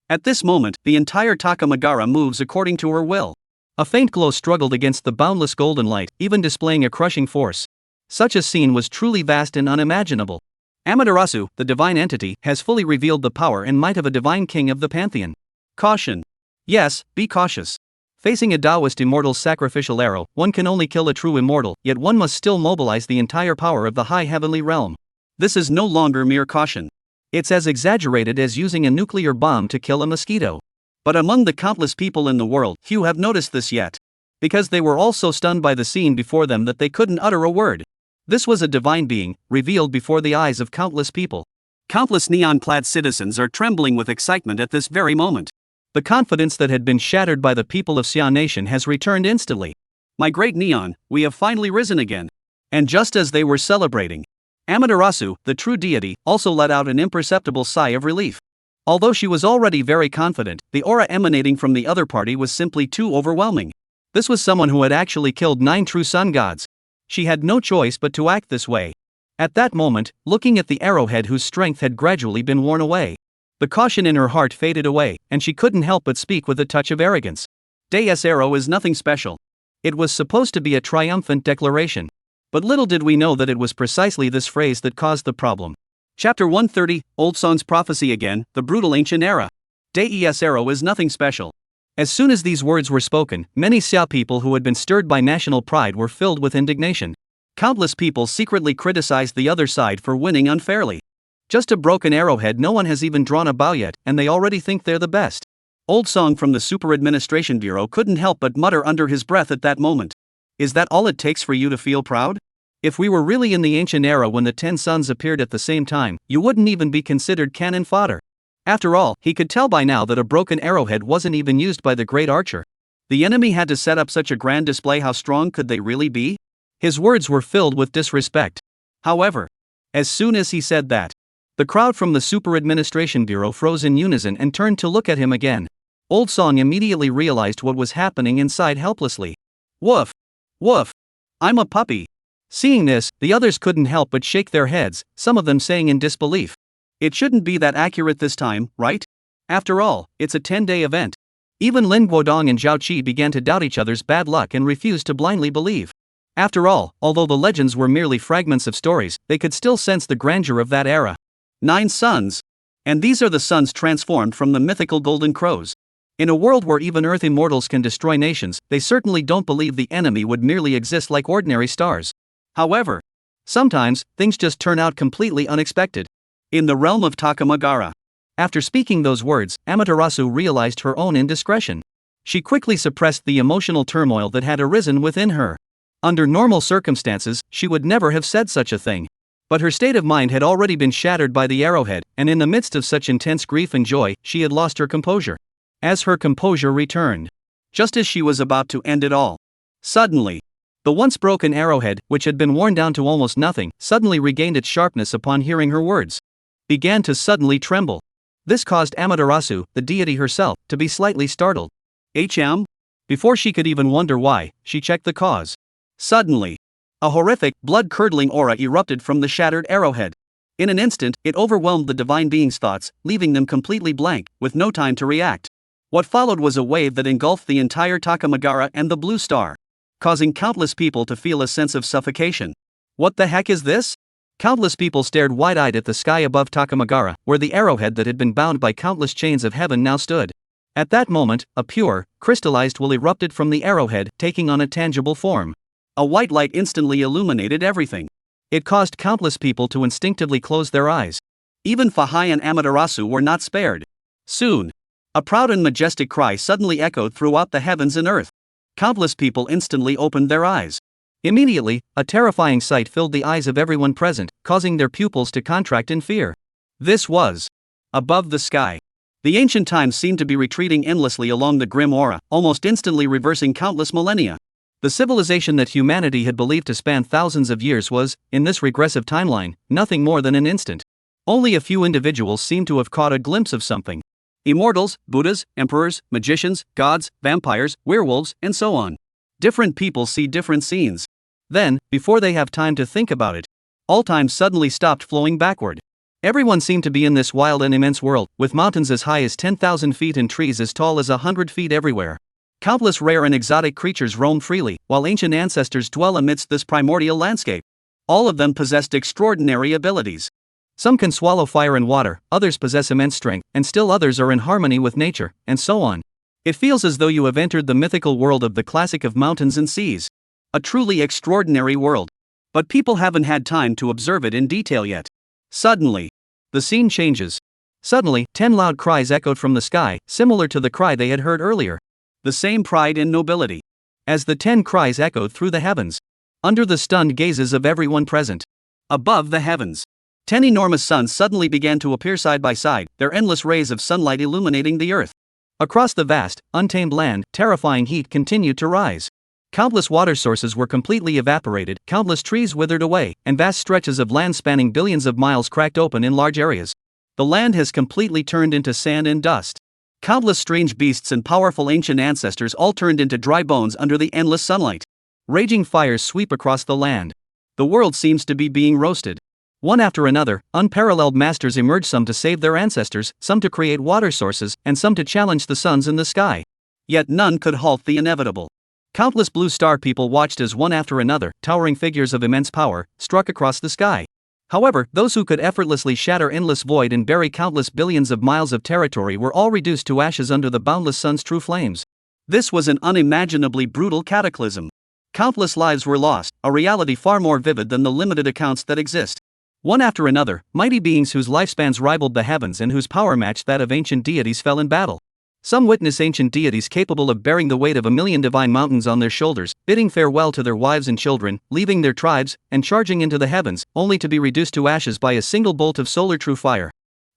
At this moment, the entire Takamagara moves according to her will. A faint glow struggled against the boundless golden light, even displaying a crushing force. Such a scene was truly vast and unimaginable. Amaterasu, the divine entity, has fully revealed the power and might of a divine king of the pantheon. Caution. Yes, be cautious. Facing a Daoist immortal's sacrificial arrow, one can only kill a true immortal, yet one must still mobilize the entire power of the high heavenly realm. This is no longer mere caution. It's as exaggerated as using a nuclear bomb to kill a mosquito. But among the countless people in the world, few have noticed this yet. Because they were all so stunned by the scene before them that they couldn't utter a word. This was a divine being, revealed before the eyes of countless people. Countless neon-clad citizens are trembling with excitement at this very moment. The confidence that had been shattered by the people of Xia Nation has returned instantly. My great Neon, we have finally risen again. And just as they were celebrating, Amaterasu, the true deity, also let out an imperceptible sigh of relief. Although she was already very confident, the aura emanating from the other party was simply too overwhelming. This was someone who had actually killed 9 true sun gods. She had no choice but to act this way. At that moment, looking at the arrowhead whose strength had gradually been worn away, the caution in her heart faded away, and she couldn't help but speak with a touch of arrogance. Daoist arrow is nothing special. It was supposed to be a triumphant declaration. But little did we know that it was precisely this phrase that caused the problem. Chapter 130, Old Song's Prophecy again, the brutal ancient era. Daoist arrow is nothing special. As soon as these words were spoken, many Xia people who had been stirred by national pride were filled with indignation. Countless people secretly criticized the other side for winning unfairly. Just a broken arrowhead, no one has even drawn a bow yet, and they already think they're the best. Old Song from the Super Administration Bureau couldn't help but mutter under his breath at that moment. Is that all it takes for you to feel proud? If we were really in the ancient era when the 10 suns appeared at the same time, you wouldn't even be considered cannon fodder. After all, he could tell by now that a broken arrowhead wasn't even used by the great archer. The enemy had to set up such a grand display. How strong could they really be? His words were filled with disrespect. However, as soon as he said that, the crowd from the Super Administration Bureau froze in unison and turned to look at him again. Old Song immediately realized what was happening and sighed helplessly. Woof! Woof! I'm a puppy. Seeing this, the others couldn't help but shake their heads, some of them saying in disbelief. It shouldn't be that accurate this time, right? After all, it's a 10-day event. Even Lin Guodong and Zhao Qi began to doubt each other's bad luck and refused to blindly believe. After all, although the legends were merely fragments of stories, they could still sense the grandeur of that era. 9 suns. And these are the suns transformed from the mythical golden crows. In a world where even Earth immortals can destroy nations, they certainly don't believe the enemy would merely exist like ordinary stars. However, sometimes, things just turn out completely unexpected. In the realm of Takamagara. After speaking those words, Amaterasu realized her own indiscretion. She quickly suppressed the emotional turmoil that had arisen within her. Under normal circumstances, she would never have said such a thing. But her state of mind had already been shattered by the arrowhead, and in the midst of such intense grief and joy, she had lost her composure. As her composure returned, just as she was about to end it all, suddenly, the once broken arrowhead, which had been worn down to almost nothing, suddenly regained its sharpness upon hearing her words. Began to suddenly tremble. This caused Amaterasu, the deity herself, to be slightly startled. HM? Before she could even wonder why, she checked the cause. Suddenly, a horrific, blood-curdling aura erupted from the shattered arrowhead. In an instant, it overwhelmed the divine being's thoughts, leaving them completely blank, with no time to react. What followed was a wave that engulfed the entire Takamagara and the blue star, causing countless people to feel a sense of suffocation. What the heck is this? Countless people stared wide-eyed at the sky above Takamagara, where the arrowhead that had been bound by countless chains of heaven now stood. At that moment, a pure, crystallized will erupted from the arrowhead, taking on a tangible form. A white light instantly illuminated everything. It caused countless people to instinctively close their eyes. Even Fahai and Amaterasu were not spared. Soon, a proud and majestic cry suddenly echoed throughout the heavens and earth. Countless people instantly opened their eyes. Immediately, a terrifying sight filled the eyes of everyone present, causing their pupils to contract in fear. This was above the sky. The ancient times seemed to be retreating endlessly along the grim aura, almost instantly reversing countless millennia. The civilization that humanity had believed to span thousands of years was, in this regressive timeline, nothing more than an instant. Only a few individuals seemed to have caught a glimpse of something. Immortals, Buddhas, emperors, magicians, gods, vampires, werewolves, and so on. Different people see different scenes. Then, before they have time to think about it, all time suddenly stopped flowing backward. Everyone seemed to be in this wild and immense world, with mountains as high as 10,000 feet and trees as tall as 100 feet everywhere. Countless rare and exotic creatures roam freely, while ancient ancestors dwell amidst this primordial landscape. All of them possessed extraordinary abilities. Some can swallow fire and water, others possess immense strength, and still others are in harmony with nature, and so on. It feels as though you have entered the mythical world of the classic of mountains and seas. A truly extraordinary world. But people haven't had time to observe it in detail yet. Suddenly, the scene changes. Suddenly, 10 loud cries echoed from the sky, similar to the cry they had heard earlier. The same pride and nobility. As the 10 cries echoed through the heavens, under the stunned gazes of everyone present. Above the heavens, 10 enormous suns suddenly began to appear side by side, their endless rays of sunlight illuminating the earth. Across the vast, untamed land, terrifying heat continued to rise. Countless water sources were completely evaporated, countless trees withered away, and vast stretches of land spanning billions of miles cracked open in large areas. The land has completely turned into sand and dust. Countless strange beasts and powerful ancient ancestors all turned into dry bones under the endless sunlight. Raging fires sweep across the land. The world seems to be being roasted. One after another, unparalleled masters emerge, some to save their ancestors, some to create water sources, and some to challenge the suns in the sky. Yet none could halt the inevitable. Countless blue star people watched as one after another, towering figures of immense power, struck across the sky. However, those who could effortlessly shatter endless void and bury countless billions of miles of territory were all reduced to ashes under the boundless sun's true flames. This was an unimaginably brutal cataclysm. Countless lives were lost, a reality far more vivid than the limited accounts that exist. One after another, mighty beings whose lifespans rivaled the heavens and whose power matched that of ancient deities fell in battle. Some witness ancient deities capable of bearing the weight of 1,000,000 divine mountains on their shoulders, bidding farewell to their wives and children, leaving their tribes, and charging into the heavens, only to be reduced to ashes by a single bolt of solar true fire.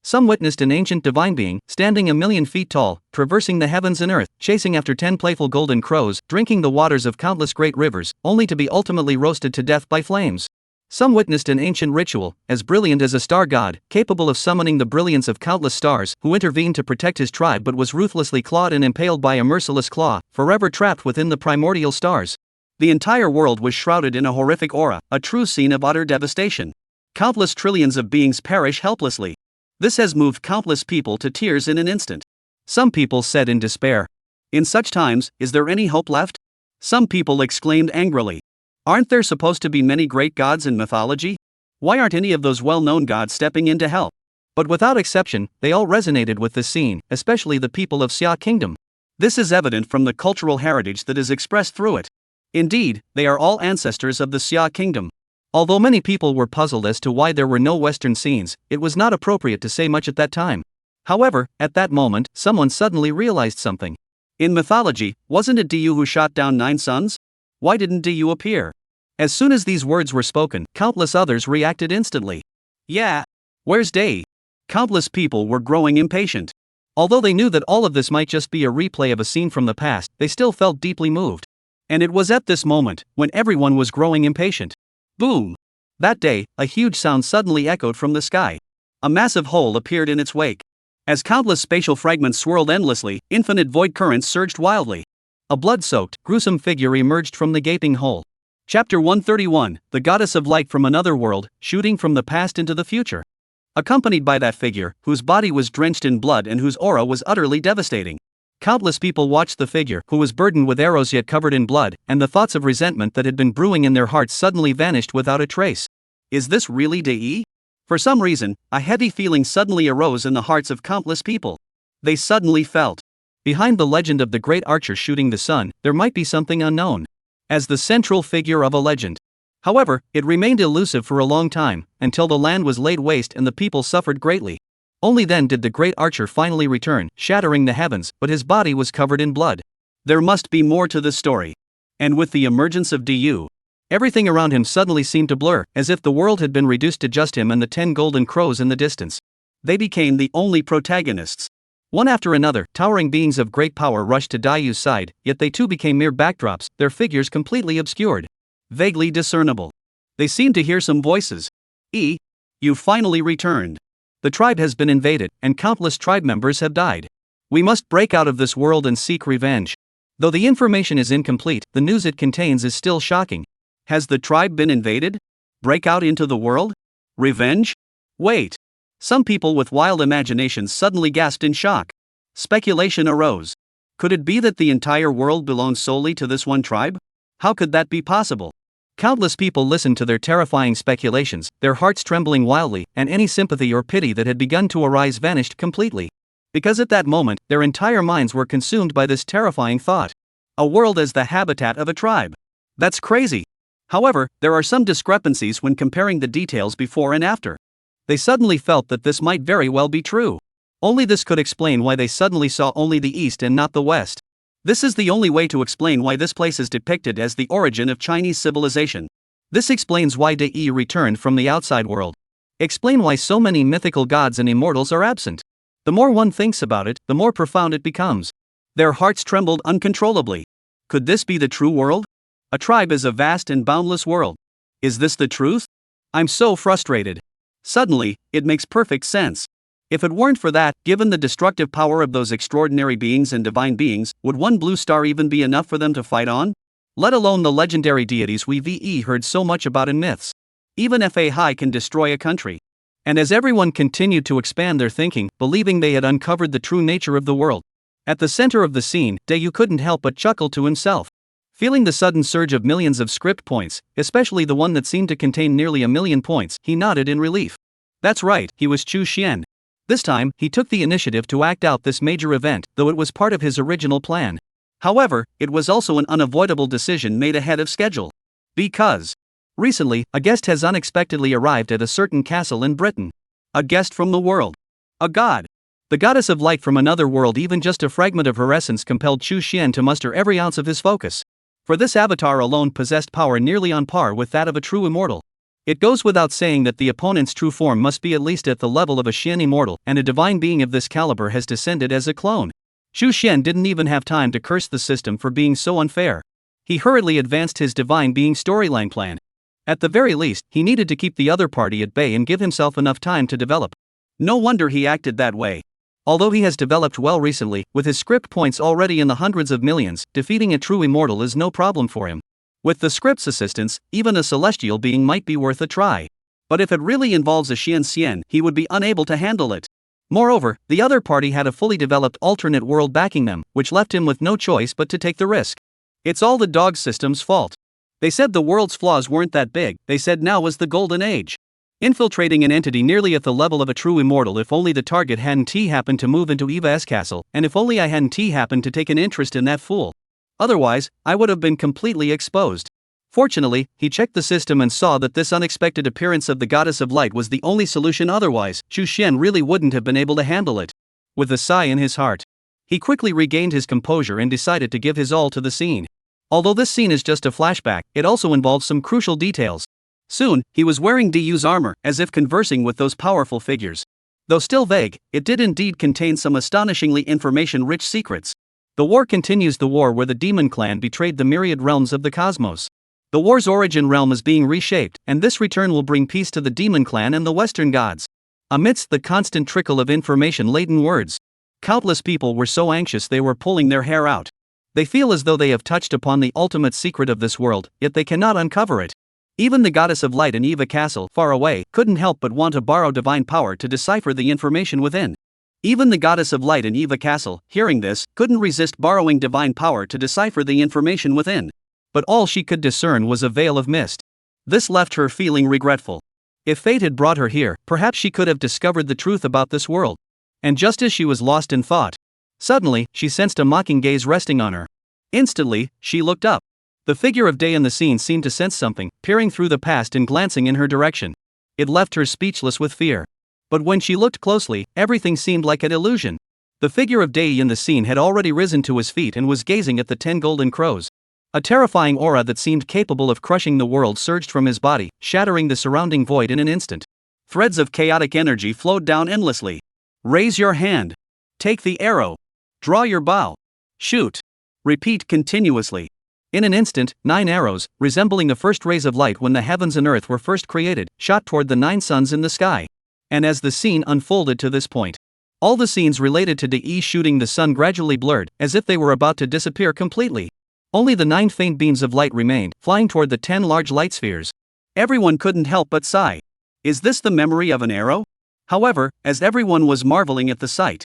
Some witnessed an ancient divine being, standing 1,000,000 feet tall, traversing the heavens and earth, chasing after 10 playful golden crows, drinking the waters of countless great rivers, only to be ultimately roasted to death by flames. Some witnessed an ancient ritual, as brilliant as a star god, capable of summoning the brilliance of countless stars, who intervened to protect his tribe but was ruthlessly clawed and impaled by a merciless claw, forever trapped within the primordial stars. The entire world was shrouded in a horrific aura, a true scene of utter devastation. Countless trillions of beings perish helplessly. This has moved countless people to tears in an instant. Some people said in despair, "In such times, is there any hope left?" Some people exclaimed angrily, "Aren't there supposed to be many great gods in mythology? Why aren't any of those well-known gods stepping in to help?" But without exception, they all resonated with this scene, especially the people of Xia Kingdom. This is evident from the cultural heritage that is expressed through it. Indeed, they are all ancestors of the Xia Kingdom. Although many people were puzzled as to why there were no Western scenes, it was not appropriate to say much at that time. However, at that moment, someone suddenly realized something. In mythology, wasn't it Du who shot down 9 sons? Why didn't Du appear? As soon as these words were spoken, countless others reacted instantly. Yeah. Where's Day? Countless people were growing impatient. Although they knew that all of this might just be a replay of a scene from the past, they still felt deeply moved. And it was at this moment, when everyone was growing impatient. Boom! That day, a huge sound suddenly echoed from the sky. A massive hole appeared in its wake. As countless spatial fragments swirled endlessly, infinite void currents surged wildly. A blood-soaked, gruesome figure emerged from the gaping hole. Chapter 131, the Goddess of Light from Another World, shooting from the past into the future. Accompanied by that figure, whose body was drenched in blood and whose aura was utterly devastating. Countless people watched the figure, who was burdened with arrows yet covered in blood, and the thoughts of resentment that had been brewing in their hearts suddenly vanished without a trace. Is this really Dei? For some reason, a heavy feeling suddenly arose in the hearts of countless people. They suddenly felt. Behind the legend of the great archer shooting the sun, there might be something unknown. As the central figure of a legend. However, it remained elusive for a long time, until the land was laid waste and the people suffered greatly. Only then did the great archer finally return, shattering the heavens, but his body was covered in blood. There must be more to this story. And with the emergence of Du, everything around him suddenly seemed to blur, as if the world had been reduced to just him and the 10 golden crows in the distance. They became the only protagonists. One after another, towering beings of great power rushed to Du's side, yet they too became mere backdrops, their figures completely obscured. Vaguely discernible. They seemed to hear some voices. You finally returned. The tribe has been invaded, and countless tribe members have died. We must break out of this world and seek revenge. Though the information is incomplete, the news it contains is still shocking. Has the tribe been invaded? Break out into the world? Revenge? Wait. Some people with wild imaginations suddenly gasped in shock. Speculation arose. Could it be that the entire world belongs solely to this one tribe? How could that be possible? Countless people listened to their terrifying speculations, their hearts trembling wildly, and any sympathy or pity that had begun to arise vanished completely. Because at that moment, their entire minds were consumed by this terrifying thought. A world as the habitat of a tribe. That's crazy. However, there are some discrepancies when comparing the details before and after. They suddenly felt that this might very well be true. Only this could explain why they suddenly saw only the east and not the west. This is the only way to explain why this place is depicted as the origin of Chinese civilization. This explains why Dei returned from the outside world. Explain why so many mythical gods and immortals are absent. The more one thinks about it, the more profound it becomes. Their hearts trembled uncontrollably. Could this be the true world? A tribe is a vast and boundless world. Is this the truth? I'm so frustrated. Suddenly, it makes perfect sense. If it weren't for that, given the destructive power of those extraordinary beings and divine beings, would one blue star even be enough for them to fight on? Let alone the legendary deities we've heard so much about in myths. Even Fahai can destroy a country. And as everyone continued to expand their thinking, believing they had uncovered the true nature of the world, at the center of the scene, Du couldn't help but chuckle to himself. Feeling the sudden surge of millions of script points, especially the one that seemed to contain nearly 1,000,000 points, he nodded in relief. That's right, he was Chu Xian. This time, he took the initiative to act out this major event, though it was part of his original plan. However, it was also an unavoidable decision made ahead of schedule. Because recently, a guest has unexpectedly arrived at a certain castle in Britain. A guest from the world. A god. The goddess of light from another world. Even just a fragment of her essence compelled Chu Xian to muster every ounce of his focus. For this avatar alone possessed power nearly on par with that of a true immortal. It goes without saying that the opponent's true form must be at least at the level of a Xian immortal, and a divine being of this caliber has descended as a clone. Chu Xian didn't even have time to curse the system for being so unfair. He hurriedly advanced his divine being storyline plan. At the very least, he needed to keep the other party at bay and give himself enough time to develop. No wonder he acted that way. Although he has developed well recently, with his script points already in the hundreds of millions, defeating a true immortal is no problem for him. With the script's assistance, even a celestial being might be worth a try. But if it really involves a Xian, he would be unable to handle it. Moreover, the other party had a fully developed alternate world backing them, which left him with no choice but to take the risk. It's all the dog system's fault. They said the world's flaws weren't that big, they said now was the golden age. Infiltrating an entity nearly at the level of a true immortal. If only the target hadn't happened to move into Eva's castle, and if only I hadn't happened to take an interest in that fool. Otherwise, I would have been completely exposed. Fortunately, he checked the system and saw that this unexpected appearance of the goddess of light was the only solution. Otherwise, Chu Xian really wouldn't have been able to handle it. With a sigh in his heart, He quickly regained his composure and decided to give his all to the scene. Although this scene is just a flashback, it also involves some crucial details. Soon, he was wearing Du's armor, as if conversing with those powerful figures. Though still vague, it did indeed contain some astonishingly information-rich secrets. The war continues, the war where the demon clan betrayed the myriad realms of the cosmos. The war's origin realm is being reshaped, and this return will bring peace to the demon clan and the Western gods. Amidst the constant trickle of information-laden words, countless people were so anxious they were pulling their hair out. They feel as though they have touched upon the ultimate secret of this world, yet they cannot uncover it. Even the goddess of light in Eva Castle, far away, couldn't help but want to borrow divine power to decipher the information within. Even the goddess of light in Eva Castle, hearing this, couldn't resist borrowing divine power to decipher the information within. But all she could discern was a veil of mist. This left her feeling regretful. If fate had brought her here, perhaps she could have discovered the truth about this world. And just as she was lost in thought, suddenly, she sensed a mocking gaze resting on her. Instantly, she looked up. The figure of Day in the scene seemed to sense something, peering through the past and glancing in her direction. It left her speechless with fear. But when she looked closely, everything seemed like an illusion. The figure of Day in the scene had already risen to his feet and was gazing at the 10 golden crows. A terrifying aura that seemed capable of crushing the world surged from his body, shattering the surrounding void in an instant. Threads of chaotic energy flowed down endlessly. Raise your hand. Take the arrow. Draw your bow. Shoot. Repeat continuously. In an instant, 9 arrows, resembling the first rays of light when the heavens and earth were first created, shot toward the 9 suns in the sky. And as the scene unfolded to this point, all the scenes related to De shooting the sun gradually blurred, as if they were about to disappear completely. Only the 9 faint beams of light remained, flying toward the 10 large light spheres. Everyone couldn't help but sigh. Is this the memory of an arrow? However, as everyone was marveling at the sight,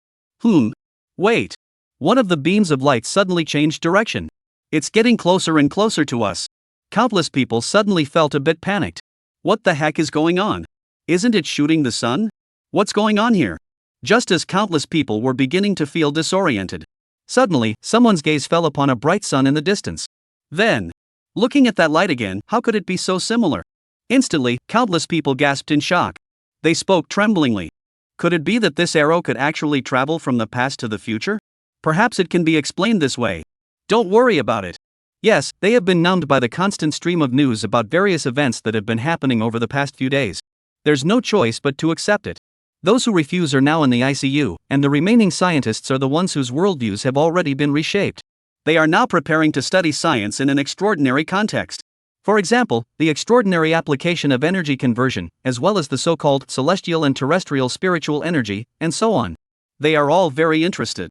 wait. One of the beams of light suddenly changed direction. It's getting closer and closer to us. Countless people suddenly felt a bit panicked. What the heck is going on? Isn't it shooting the sun? What's going on here? Just as countless people were beginning to feel disoriented, suddenly, someone's gaze fell upon a bright sun in the distance. Then, looking at that light again, how could it be so similar? Instantly, countless people gasped in shock. They spoke tremblingly. Could it be that this arrow could actually travel from the past to the future? Perhaps it can be explained this way. Don't worry about it. Yes, they have been numbed by the constant stream of news about various events that have been happening over the past few days. There's no choice but to accept it. Those who refuse are now in the ICU, and the remaining scientists are the ones whose worldviews have already been reshaped. They are now preparing to study science in an extraordinary context. For example, the extraordinary application of energy conversion, as well as the so-called celestial and terrestrial spiritual energy, and so on. They are all very interested.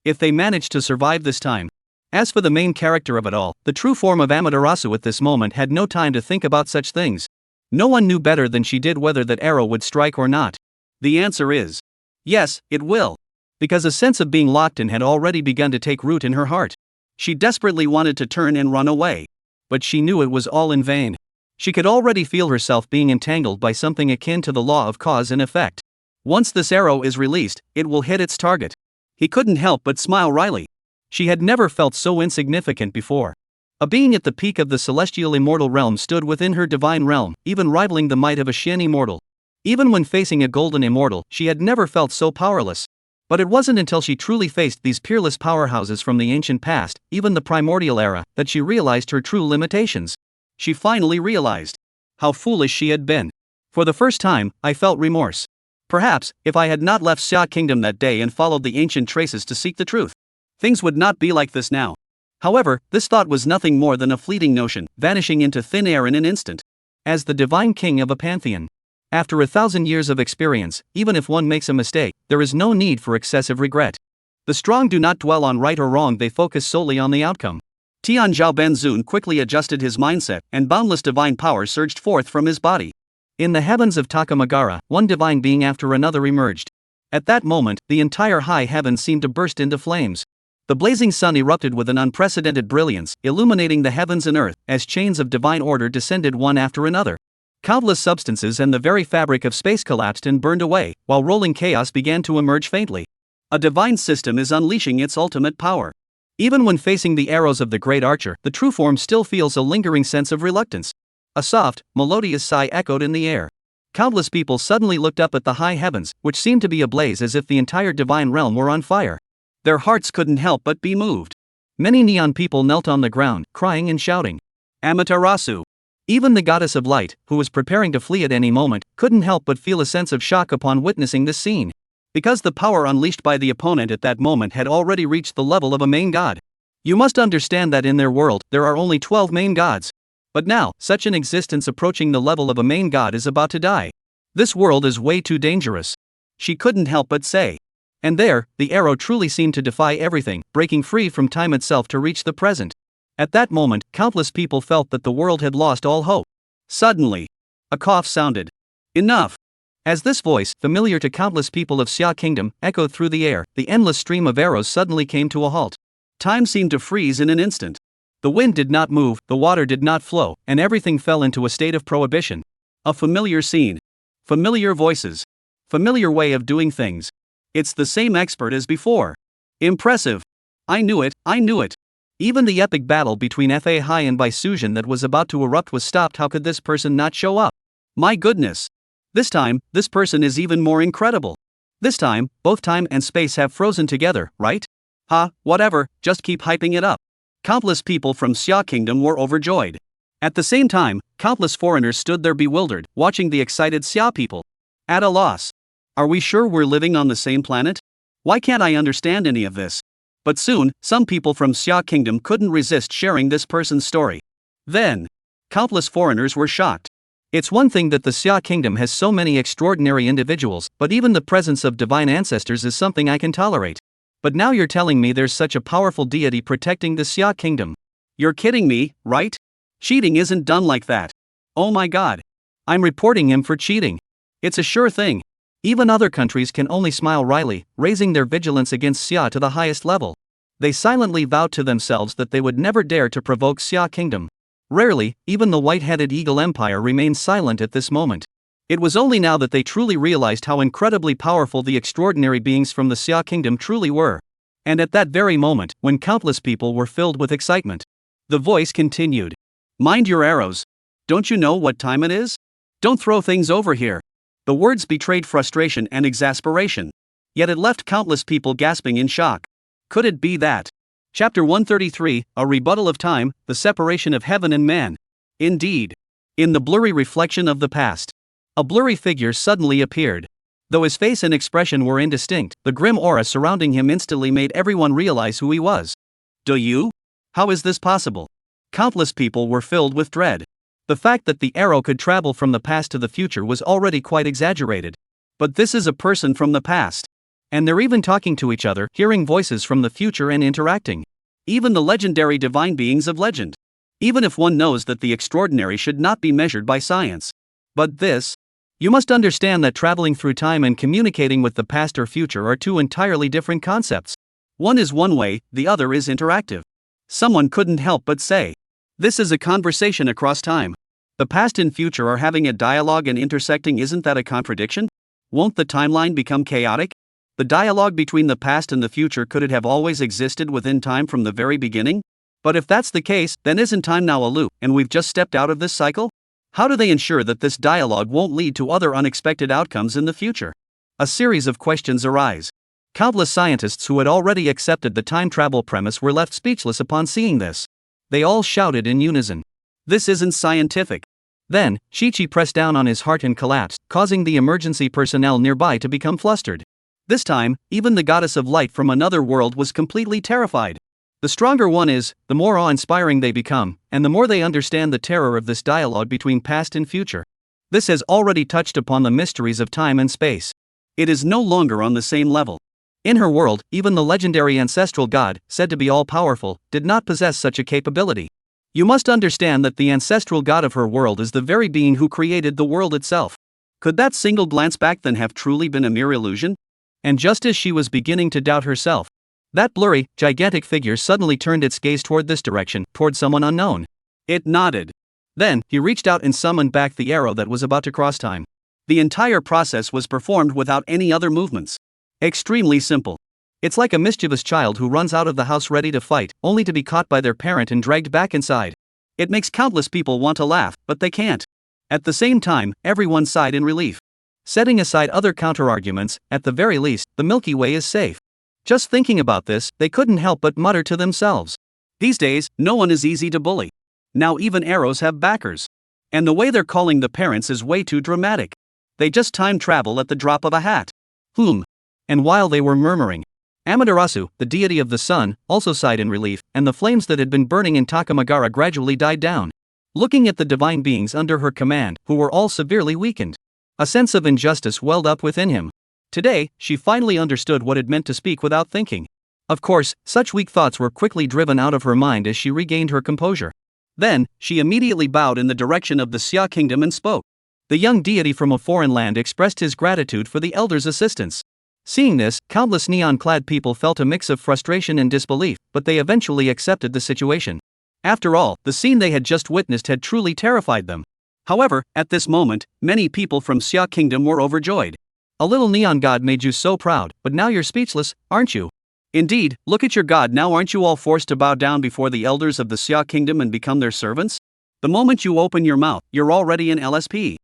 If they manage to survive this time. As for the main character of it all, the true form of Amaterasu at this moment had no time to think about such things. No one knew better than she did whether that arrow would strike or not. The answer is yes, it will. Because a sense of being locked in had already begun to take root in her heart. She desperately wanted to turn and run away. But she knew it was all in vain. She could already feel herself being entangled by something akin to the law of cause and effect. Once this arrow is released, it will hit its target. He couldn't help but smile wryly. She had never felt so insignificant before. A being at the peak of the celestial immortal realm stood within her divine realm, even rivaling the might of a Shen immortal. Even when facing a golden immortal, she had never felt so powerless. But it wasn't until she truly faced these peerless powerhouses from the ancient past, even the primordial era, that she realized her true limitations. She finally realized how foolish she had been. For the first time, I felt remorse. Perhaps, if I had not left Xia Kingdom that day and followed the ancient traces to seek the truth, things would not be like this now. However, this thought was nothing more than a fleeting notion, vanishing into thin air in an instant. As the divine king of a pantheon, after 1,000 years of experience, even if one makes a mistake, there is no need for excessive regret. The strong do not dwell on right or wrong, they focus solely on the outcome. Tian Zhao Benzun quickly adjusted his mindset, and boundless divine power surged forth from his body. In the heavens of Takamagara, one divine being after another emerged. At that moment, the entire high heaven seemed to burst into flames. The blazing sun erupted with an unprecedented brilliance, illuminating the heavens and earth, as chains of divine order descended one after another. Countless substances and the very fabric of space collapsed and burned away, while rolling chaos began to emerge faintly. A divine system is unleashing its ultimate power. Even when facing the arrows of the great archer, the true form still feels a lingering sense of reluctance. A soft, melodious sigh echoed in the air. Countless people suddenly looked up at the high heavens, which seemed to be ablaze as if the entire divine realm were on fire. Their hearts couldn't help but be moved. Many neon people knelt on the ground, crying and shouting. Amaterasu. Even the goddess of light, who was preparing to flee at any moment, couldn't help but feel a sense of shock upon witnessing this scene. Because the power unleashed by the opponent at that moment had already reached the level of a main god. You must understand that in their world, there are only 12 main gods. But now, such an existence approaching the level of a main god is about to die. This world is way too dangerous. She couldn't help but say. And there, the arrow truly seemed to defy everything, breaking free from time itself to reach the present. At that moment, countless people felt that the world had lost all hope. Suddenly, a cough sounded. Enough! As this voice, familiar to countless people of Xia Kingdom, echoed through the air, the endless stream of arrows suddenly came to a halt. Time seemed to freeze in an instant. The wind did not move, the water did not flow, and everything fell into a state of prohibition. A familiar scene. Familiar voices. Familiar way of doing things. It's the same expert as before. Impressive. I knew it. Even the epic battle between Fahai and Baisuzhan that was about to erupt was stopped. How could this person not show up? My goodness. This time, this person is even more incredible. This time, both time and space have frozen together, right? Whatever, just keep hyping it up. Countless people from Xia Kingdom were overjoyed. At the same time, countless foreigners stood there bewildered, watching the excited Xia people. At a loss. Are we sure we're living on the same planet? Why can't I understand any of this? But soon, some people from Xia Kingdom couldn't resist sharing this person's story. Then, countless foreigners were shocked. It's one thing that the Xia Kingdom has so many extraordinary individuals, but even the presence of divine ancestors is something I can tolerate. But now you're telling me there's such a powerful deity protecting the Xia Kingdom. You're kidding me, right? Cheating isn't done like that. Oh my god. I'm reporting him for cheating. It's a sure thing. Even other countries can only smile wryly, raising their vigilance against Xia to the highest level. They silently vowed to themselves that they would never dare to provoke Xia Kingdom. Rarely, even the white-headed Eagle Empire remained silent at this moment. It was only now that they truly realized how incredibly powerful the extraordinary beings from the Xia Kingdom truly were. And at that very moment, when countless people were filled with excitement, the voice continued. Mind your arrows. Don't you know what time it is? Don't throw things over here. The words betrayed frustration and exasperation. Yet it left countless people gasping in shock. Could it be that? Chapter 133, A Rebuttal of Time, The Separation of Heaven and Man. Indeed. In the blurry reflection of the past, a blurry figure suddenly appeared. Though his face and expression were indistinct, the grim aura surrounding him instantly made everyone realize who he was. Do you? How is this possible? Countless people were filled with dread. The fact that the arrow could travel from the past to the future was already quite exaggerated. But this is a person from the past. And they're even talking to each other, hearing voices from the future and interacting. Even the legendary divine beings of legend. Even if one knows that the extraordinary should not be measured by science. But this? You must understand that traveling through time and communicating with the past or future are two entirely different concepts. One is one way, the other is interactive. Someone couldn't help but say. This is a conversation across time. The past and future are having a dialogue and intersecting. Isn't that a contradiction? Won't the timeline become chaotic? The dialogue between the past and the future, could it have always existed within time from the very beginning? But if that's the case, then isn't time now a loop, and we've just stepped out of this cycle? How do they ensure that this dialogue won't lead to other unexpected outcomes in the future? A series of questions arise. Countless scientists who had already accepted the time travel premise were left speechless upon seeing this. They all shouted in unison. This isn't scientific. Then, Chi-Chi pressed down on his heart and collapsed, causing the emergency personnel nearby to become flustered. This time, even the goddess of light from another world was completely terrified. The stronger one is, the more awe-inspiring they become, and the more they understand the terror of this dialogue between past and future. This has already touched upon the mysteries of time and space. It is no longer on the same level. In her world, even the legendary ancestral god, said to be all-powerful, did not possess such a capability. You must understand that the ancestral god of her world is the very being who created the world itself. Could that single glance back then have truly been a mere illusion? And just as she was beginning to doubt herself, that blurry, gigantic figure suddenly turned its gaze toward this direction, toward someone unknown. It nodded. Then, he reached out and summoned back the arrow that was about to cross time. The entire process was performed without any other movements. Extremely simple. It's like a mischievous child who runs out of the house ready to fight, only to be caught by their parent and dragged back inside. It makes countless people want to laugh, but they can't. At the same time, everyone sighed in relief. Setting aside other counterarguments, at the very least, the Milky Way is safe. Just thinking about this, they couldn't help but mutter to themselves. These days, no one is easy to bully. Now even arrows have backers. And the way they're calling the parents is way too dramatic. They just time travel at the drop of a hat. And while they were murmuring, Amaterasu, the deity of the sun, also sighed in relief, and the flames that had been burning in Takamagara gradually died down. Looking at the divine beings under her command, who were all severely weakened, a sense of injustice welled up within him. Today, she finally understood what it meant to speak without thinking. Of course, such weak thoughts were quickly driven out of her mind as she regained her composure. Then, she immediately bowed in the direction of the Xia kingdom and spoke. The young deity from a foreign land expressed his gratitude for the elders' assistance. Seeing this, countless neon-clad people felt a mix of frustration and disbelief, but they eventually accepted the situation. After all, the scene they had just witnessed had truly terrified them. However, at this moment, many people from Xia kingdom were overjoyed. A little neon god made you so proud, but now you're speechless, aren't you? Indeed, look at your god now. Aren't you all forced to bow down before the elders of the Xia kingdom and become their servants? The moment you open your mouth, you're already an LSP.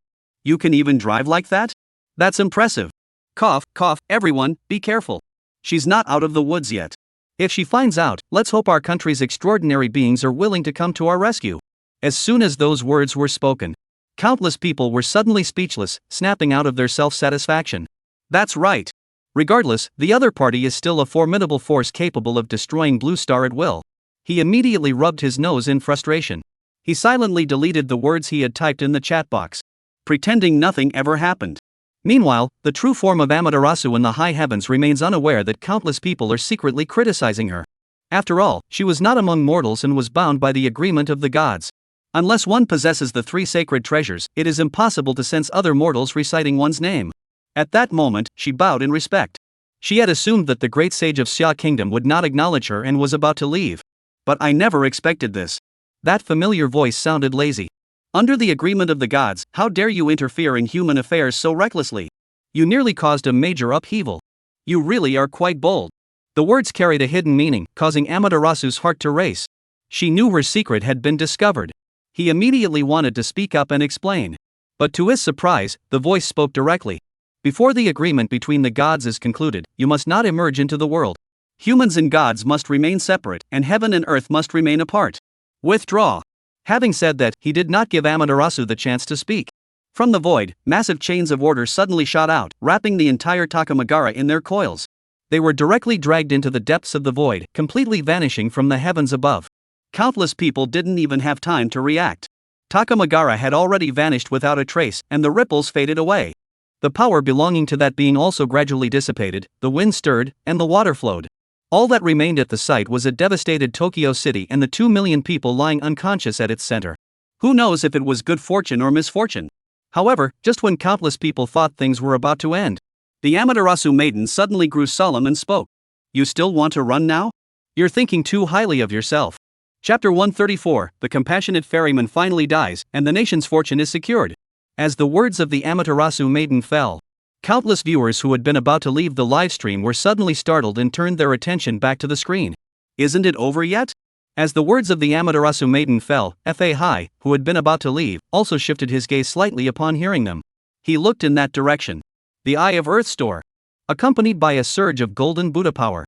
You can even drive like that? That's impressive. Cough, cough, everyone, be careful. She's not out of the woods yet. If she finds out, let's hope our country's extraordinary beings are willing to come to our rescue. As soon as those words were spoken, countless people were suddenly speechless, snapping out of their self-satisfaction. That's right. Regardless, the other party is still a formidable force capable of destroying Blue Star at will. He immediately rubbed his nose in frustration. He silently deleted the words he had typed in the chat box, pretending nothing ever happened. Meanwhile, the true form of Amaterasu in the high heavens remains unaware that countless people are secretly criticizing her. After all, she was not among mortals and was bound by the agreement of the gods. Unless one possesses the 3 sacred treasures, it is impossible to sense other mortals reciting one's name. At that moment, she bowed in respect. She had assumed that the great sage of Xia Kingdom would not acknowledge her and was about to leave. But I never expected this. That familiar voice sounded lazy. Under the agreement of the gods, how dare you interfere in human affairs so recklessly? You nearly caused a major upheaval. You really are quite bold. The words carried a hidden meaning, causing Amaterasu's heart to race. She knew her secret had been discovered. He immediately wanted to speak up and explain. But to his surprise, the voice spoke directly. Before the agreement between the gods is concluded, you must not emerge into the world. Humans and gods must remain separate, and heaven and earth must remain apart. Withdraw. Having said that, he did not give Amaterasu the chance to speak. From the void, massive chains of order suddenly shot out, wrapping the entire Takamagara in their coils. They were directly dragged into the depths of the void, completely vanishing from the heavens above. Countless people didn't even have time to react. Takamagara had already vanished without a trace, and the ripples faded away. The power belonging to that being also gradually dissipated, the wind stirred, and the water flowed. All that remained at the site was a devastated Tokyo City and the 2 million people lying unconscious at its center. Who knows if it was good fortune or misfortune? However, just when countless people thought things were about to end, the Amaterasu maiden suddenly grew solemn and spoke. You still want to run now? You're thinking too highly of yourself. Chapter 134, the compassionate ferryman finally dies, and the nation's fortune is secured. As the words of the Amaterasu maiden fell, countless viewers who had been about to leave the livestream were suddenly startled and turned their attention back to the screen. Isn't it over yet? As the words of the Amaterasu maiden fell, Fahai, who had been about to leave, also shifted his gaze slightly upon hearing them. He looked in that direction. The Eye of Earth store. Accompanied by a surge of golden Buddha power.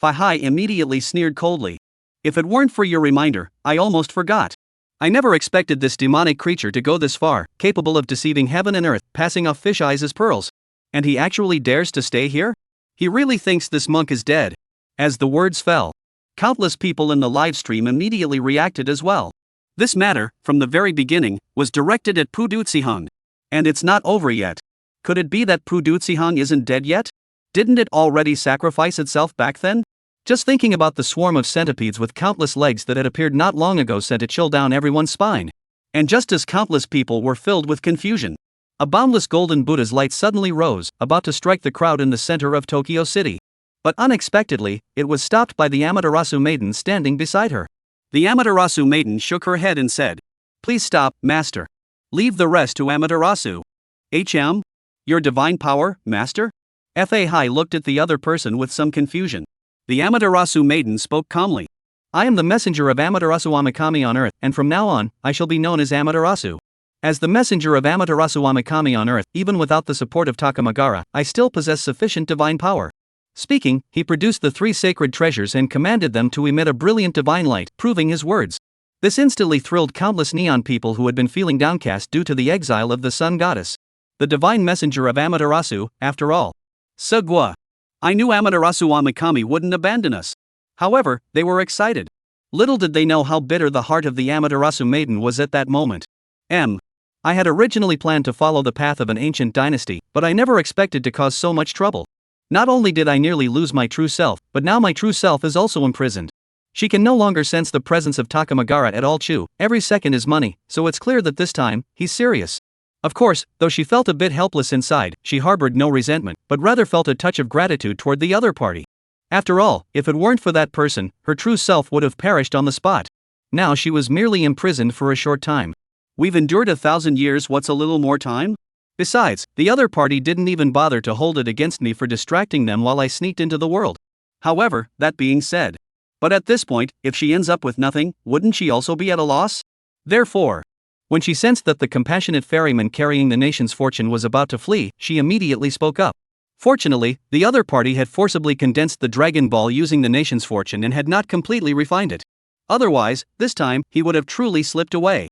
Fahai immediately sneered coldly. If it weren't for your reminder, I almost forgot. I never expected this demonic creature to go this far, capable of deceiving heaven and earth, passing off fish eyes as pearls. And he actually dares to stay here? He really thinks this monk is dead. As the words fell, countless people in the livestream immediately reacted as well. This matter, from the very beginning, was directed at Pudutsihang. And it's not over yet. Could it be that Pudutsihang isn't dead yet? Didn't it already sacrifice itself back then? Just thinking about the swarm of centipedes with countless legs that had appeared not long ago sent a chill down everyone's spine. And just as countless people were filled with confusion, a boundless golden Buddha's light suddenly rose, about to strike the crowd in the center of Tokyo City. But unexpectedly, it was stopped by the Amaterasu maiden standing beside her. The Amaterasu maiden shook her head and said, Please stop, master. Leave the rest to Amaterasu. Your divine power, master? Fahai looked at the other person with some confusion. The Amaterasu maiden spoke calmly. I am the messenger of Amaterasu Amikami on earth, and from now on, I shall be known as Amaterasu. As the messenger of Amaterasu Amikami on earth, even without the support of Takamagara, I still possess sufficient divine power. Speaking, he produced the 3 sacred treasures and commanded them to emit a brilliant divine light, proving his words. This instantly thrilled countless neon people who had been feeling downcast due to the exile of the sun goddess. The divine messenger of Amaterasu, after all. Sugwa. I knew Amaterasu Amikami wouldn't abandon us. However, they were excited. Little did they know how bitter the heart of the Amaterasu maiden was at that moment. I had originally planned to follow the path of an ancient dynasty, but I never expected to cause so much trouble. Not only did I nearly lose my true self, but now my true self is also imprisoned. She can no longer sense the presence of Takamagara at all. Every second is money, so it's clear that this time, he's serious. Of course, though she felt a bit helpless inside, she harbored no resentment, but rather felt a touch of gratitude toward the other party. After all, if it weren't for that person, her true self would have perished on the spot. Now she was merely imprisoned for a short time. We've endured 1,000 years, what's a little more time? Besides, the other party didn't even bother to hold it against me for distracting them while I sneaked into the world. However, that being said. But at this point, if she ends up with nothing, wouldn't she also be at a loss? Therefore, when she sensed that the compassionate ferryman carrying the nation's fortune was about to flee, she immediately spoke up. Fortunately, the other party had forcibly condensed the Dragon Ball using the nation's fortune and had not completely refined it. Otherwise, this time, he would have truly slipped away.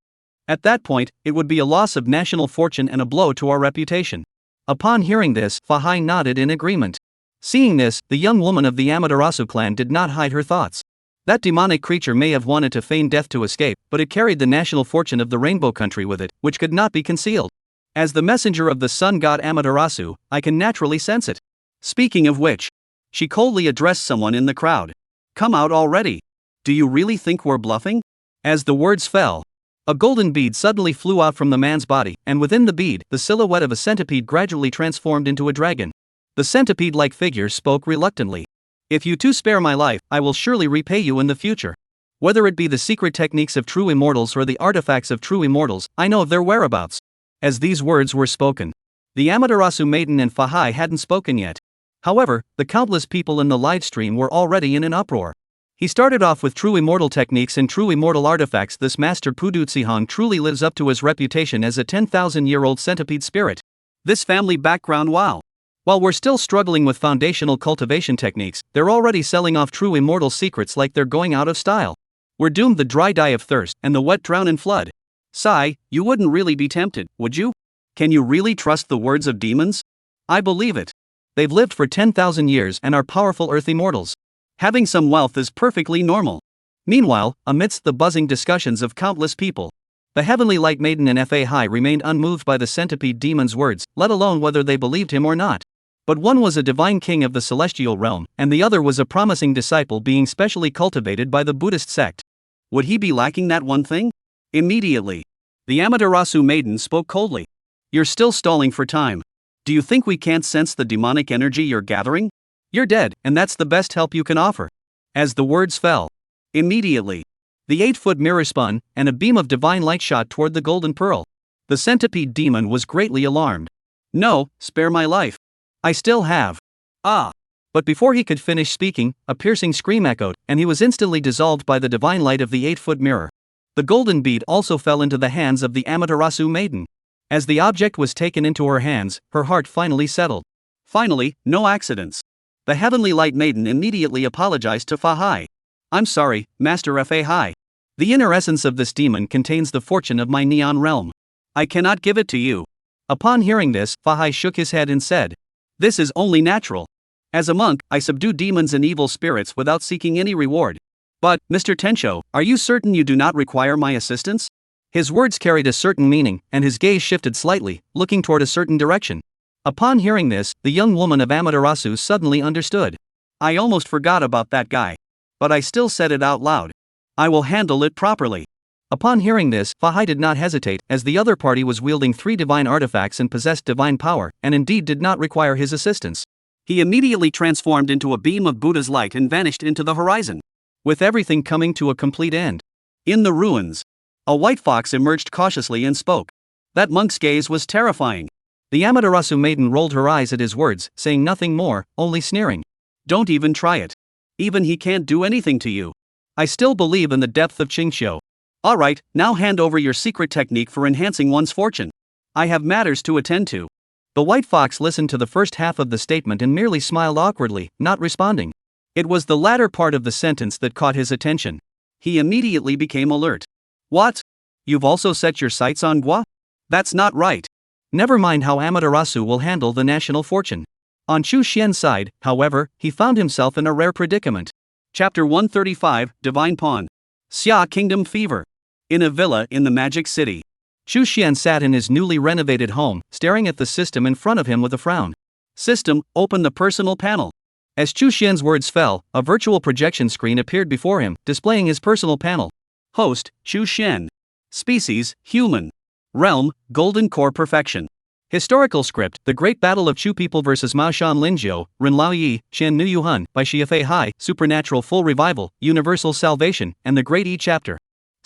At that point, it would be a loss of national fortune and a blow to our reputation. Upon hearing this, Fahai nodded in agreement. Seeing this, the young woman of the Amaterasu clan did not hide her thoughts. That demonic creature may have wanted to feign death to escape, but it carried the national fortune of the Rainbow Country with it, which could not be concealed. As the messenger of the sun god Amaterasu, I can naturally sense it. Speaking of which, she coldly addressed someone in the crowd. Come out already. Do you really think we're bluffing? As the words fell, a golden bead suddenly flew out from the man's body, and within the bead, the silhouette of a centipede gradually transformed into a dragon. The centipede-like figure spoke reluctantly. If you two spare my life, I will surely repay you in the future. Whether it be the secret techniques of true immortals or the artifacts of true immortals, I know of their whereabouts. As these words were spoken, the Amaterasu maiden and Fahai hadn't spoken yet. However, the countless people in the live stream were already in an uproar. He started off with true immortal techniques and true immortal artifacts. This master Pudutsihong truly lives up to his reputation as a 10,000-year-old centipede spirit. This family background, wow. While we're still struggling with foundational cultivation techniques, they're already selling off true immortal secrets like they're going out of style. We're doomed the dry die of thirst and the wet drown in flood. Sigh, you wouldn't really be tempted, would you? Can you really trust the words of demons? I believe it. They've lived for 10,000 years and are powerful earth immortals. Having some wealth is perfectly normal. Meanwhile, amidst the buzzing discussions of countless people, the heavenly light maiden and Fahai remained unmoved by the centipede demon's words, let alone whether they believed him or not. But one was a divine king of the celestial realm, and the other was a promising disciple being specially cultivated by the Buddhist sect. Would he be lacking that one thing? Immediately, the Amaterasu maiden spoke coldly. You're still stalling for time. Do you think we can't sense the demonic energy you're gathering? You're dead, and that's the best help you can offer. As the words fell, immediately, the 8-foot mirror spun, and a beam of divine light shot toward the golden pearl. The centipede demon was greatly alarmed. No, spare my life. I still have. Ah! But before he could finish speaking, a piercing scream echoed, and he was instantly dissolved by the divine light of the 8-foot mirror. The golden bead also fell into the hands of the Amaterasu maiden. As the object was taken into her hands, her heart finally settled. Finally, no accidents. The heavenly light maiden immediately apologized to Fahai. I'm sorry, Master Fahai. The inner essence of this demon contains the fortune of my neon realm. I cannot give it to you. Upon hearing this, Fahai shook his head and said, This is only natural. As a monk, I subdue demons and evil spirits without seeking any reward. But, Mr. Tensho, are you certain you do not require my assistance? His words carried a certain meaning, and his gaze shifted slightly, looking toward a certain direction. Upon hearing this, the young woman of Amaterasu suddenly understood. I almost forgot about that guy. But I still said it out loud. I will handle it properly. Upon hearing this, Fahai did not hesitate, as the other party was wielding 3 divine artifacts and possessed divine power, and indeed did not require his assistance. He immediately transformed into a beam of Buddha's light and vanished into the horizon. With everything coming to a complete end. In the ruins, a white fox emerged cautiously and spoke. That monk's gaze was terrifying. The Amaterasu maiden rolled her eyes at his words, saying nothing more, only sneering. Don't even try it. Even he can't do anything to you. I still believe in the depth of Qingxiu. Alright, now hand over your secret technique for enhancing one's fortune. I have matters to attend to. The white fox listened to the first half of the statement and merely smiled awkwardly, not responding. It was the latter part of the sentence that caught his attention. He immediately became alert. What? You've also set your sights on Gua? That's not right. Never mind how Amaterasu will handle the national fortune. On Chu Xian's side, however, he found himself in a rare predicament. Chapter 135, Divine Pawn. Xia Kingdom Fever. In a villa in the Magic City. Chu Xian sat in his newly renovated home, staring at the system in front of him with a frown. System, open the personal panel. As Chu Xian's words fell, a virtual projection screen appeared before him, displaying his personal panel. Host, Chu Xian. Species, human. Realm, Golden Core Perfection. Historical script, The Great Battle of Chu People vs. Mao Shan Linjiu, Ren Lao Yi, Chen Nu Yuhun, by Fahai, Supernatural Full Revival, Universal Salvation, and The Great E Chapter.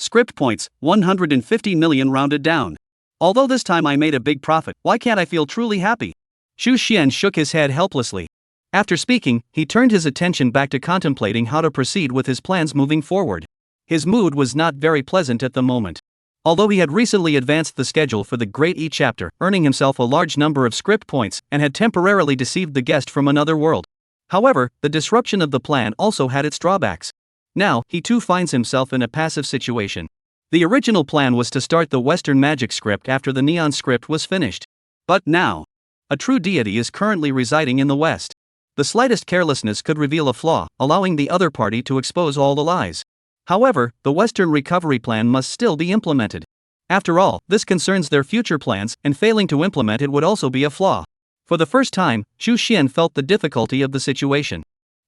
Script points, 150 million rounded down. Although this time I made a big profit, why can't I feel truly happy? Chu Xian shook his head helplessly. After speaking, he turned his attention back to contemplating how to proceed with his plans moving forward. His mood was not very pleasant at the moment. Although he had recently advanced the schedule for the Great E Chapter, earning himself a large number of script points, and had temporarily deceived the guest from another world. However, the disruption of the plan also had its drawbacks. Now, he too finds himself in a passive situation. The original plan was to start the Western magic script after the Neon script was finished. But now, a true deity is currently residing in the West. The slightest carelessness could reveal a flaw, allowing the other party to expose all the lies. However, the Western recovery plan must still be implemented. After all, this concerns their future plans, and failing to implement it would also be a flaw. For the first time, Chu Xian felt the difficulty of the situation.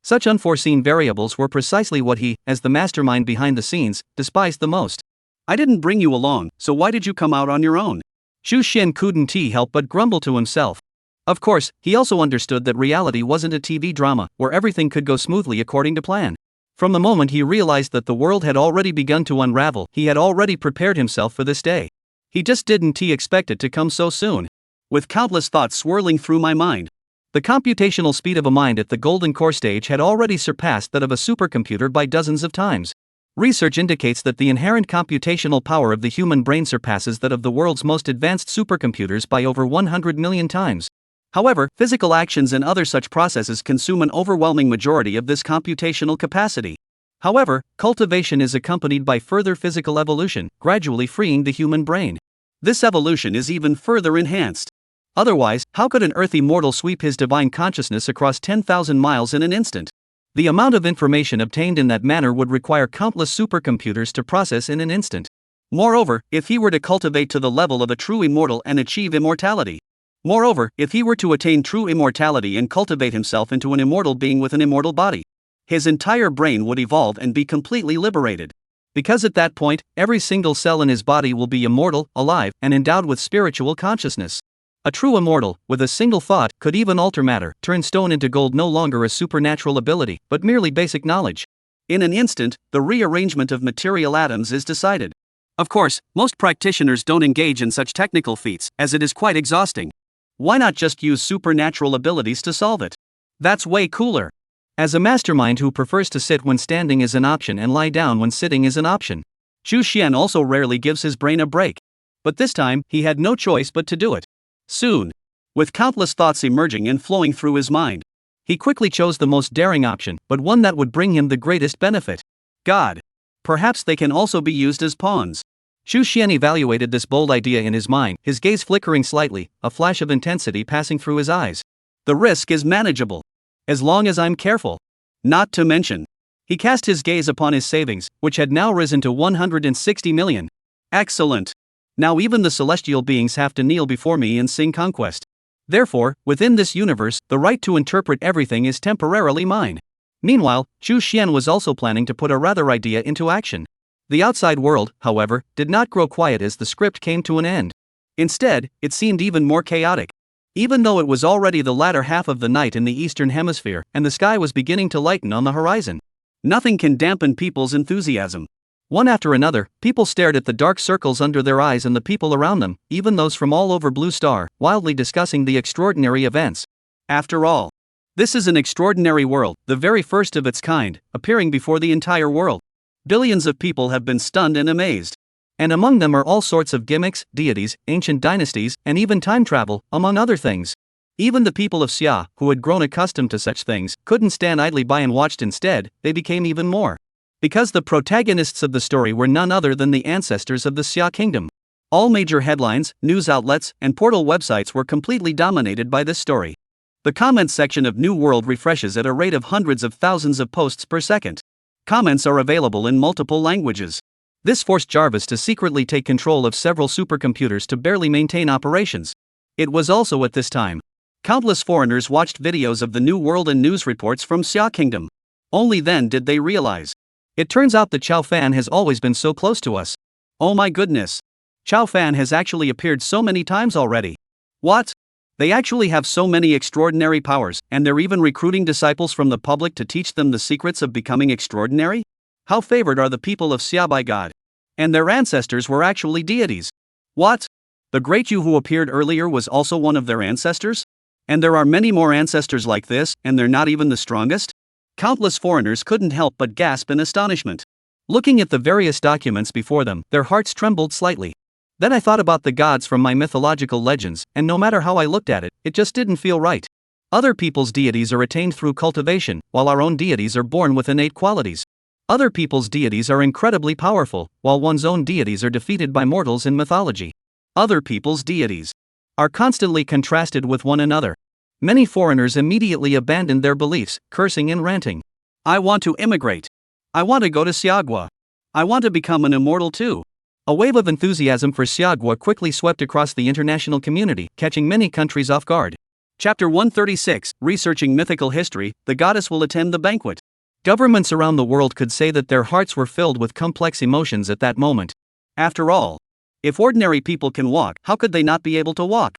Such unforeseen variables were precisely what he, as the mastermind behind the scenes, despised the most. I didn't bring you along, so why did you come out on your own? Chu Xian couldn't help but grumble to himself. Of course, he also understood that reality wasn't a TV drama, where everything could go smoothly according to plan. From the moment he realized that the world had already begun to unravel, he had already prepared himself for this day. He just didn't expect it to come so soon. With countless thoughts swirling through my mind. The computational speed of a mind at the Golden Core stage had already surpassed that of a supercomputer by dozens of times. Research indicates that the inherent computational power of the human brain surpasses that of the world's most advanced supercomputers by over 100 million times. However, physical actions and other such processes consume an overwhelming majority of this computational capacity. However, cultivation is accompanied by further physical evolution, gradually freeing the human brain. This evolution is even further enhanced. Otherwise, how could an earthly mortal sweep his divine consciousness across 10,000 miles in an instant? The amount of information obtained in that manner would require countless supercomputers to process in an instant. Moreover, if he were to cultivate to the level of a true immortal and achieve immortality. Moreover, if he were to attain true immortality and cultivate himself into an immortal being with an immortal body, his entire brain would evolve and be completely liberated. Because at that point, every single cell in his body will be immortal, alive, and endowed with spiritual consciousness. A true immortal, with a single thought, could even alter matter, turn stone into gold, no longer a supernatural ability, but merely basic knowledge. In an instant, the rearrangement of material atoms is decided. Of course, most practitioners don't engage in such technical feats, as it is quite exhausting. Why not just use supernatural abilities to solve it? That's way cooler. As a mastermind who prefers to sit when standing is an option and lie down when sitting is an option, Chu Xian also rarely gives his brain a break. But this time, he had no choice but to do it. Soon. With countless thoughts emerging and flowing through his mind, he quickly chose the most daring option, but one that would bring him the greatest benefit. God. Perhaps they can also be used as pawns. Chu Xian evaluated this bold idea in his mind, his gaze flickering slightly, a flash of intensity passing through his eyes. The risk is manageable. As long as I'm careful. Not to mention. He cast his gaze upon his savings, which had now risen to 160 million. Excellent. Now even the celestial beings have to kneel before me and sing conquest. Therefore, within this universe, the right to interpret everything is temporarily mine. Meanwhile, Chu Xian was also planning to put a rather idea into action. The outside world, however, did not grow quiet as the script came to an end. Instead, it seemed even more chaotic. Even though it was already the latter half of the night in the eastern hemisphere, and the sky was beginning to lighten on the horizon. Nothing can dampen people's enthusiasm. One after another, people stared at the dark circles under their eyes and the people around them, even those from all over Blue Star, wildly discussing the extraordinary events. After all, this is an extraordinary world, the very first of its kind, appearing before the entire world. Billions of people have been stunned and amazed. And among them are all sorts of gimmicks, deities, ancient dynasties, and even time travel, among other things. Even the people of Xia, who had grown accustomed to such things, couldn't stand idly by and watched. Instead, they became even more. Because the protagonists of the story were none other than the ancestors of the Xia kingdom. All major headlines, news outlets, and portal websites were completely dominated by this story. The comments section of New World refreshes at a rate of hundreds of thousands of posts per second. Comments are available in multiple languages. This forced Jarvis to secretly take control of several supercomputers to barely maintain operations. It was also at this time. Countless foreigners watched videos of the New World and news reports from Xia Kingdom. Only then did they realize. It turns out that Chao Fan has always been so close to us. Oh my goodness. Chao Fan has actually appeared so many times already. What? They actually have so many extraordinary powers, and they're even recruiting disciples from the public to teach them the secrets of becoming extraordinary? How favored are the people of Xia by God? And their ancestors were actually deities. What? The great Yu who appeared earlier was also one of their ancestors? And there are many more ancestors like this, and they're not even the strongest? Countless foreigners couldn't help but gasp in astonishment. Looking at the various documents before them, their hearts trembled slightly. Then I thought about the gods from my mythological legends, and no matter how I looked at it, it just didn't feel right. Other people's deities are attained through cultivation, while our own deities are born with innate qualities. Other people's deities are incredibly powerful, while one's own deities are defeated by mortals in mythology. Other people's deities are constantly contrasted with one another. Many foreigners immediately abandoned their beliefs, cursing and ranting. I want to immigrate. I want to go to Xiagua. I want to become an immortal too. A wave of enthusiasm for Xiagua quickly swept across the international community, catching many countries off guard. Chapter 136, Researching Mythical History, the goddess will attend the banquet. Governments around the world could say that their hearts were filled with complex emotions at that moment. After all, if ordinary people can walk, how could they not be able to walk?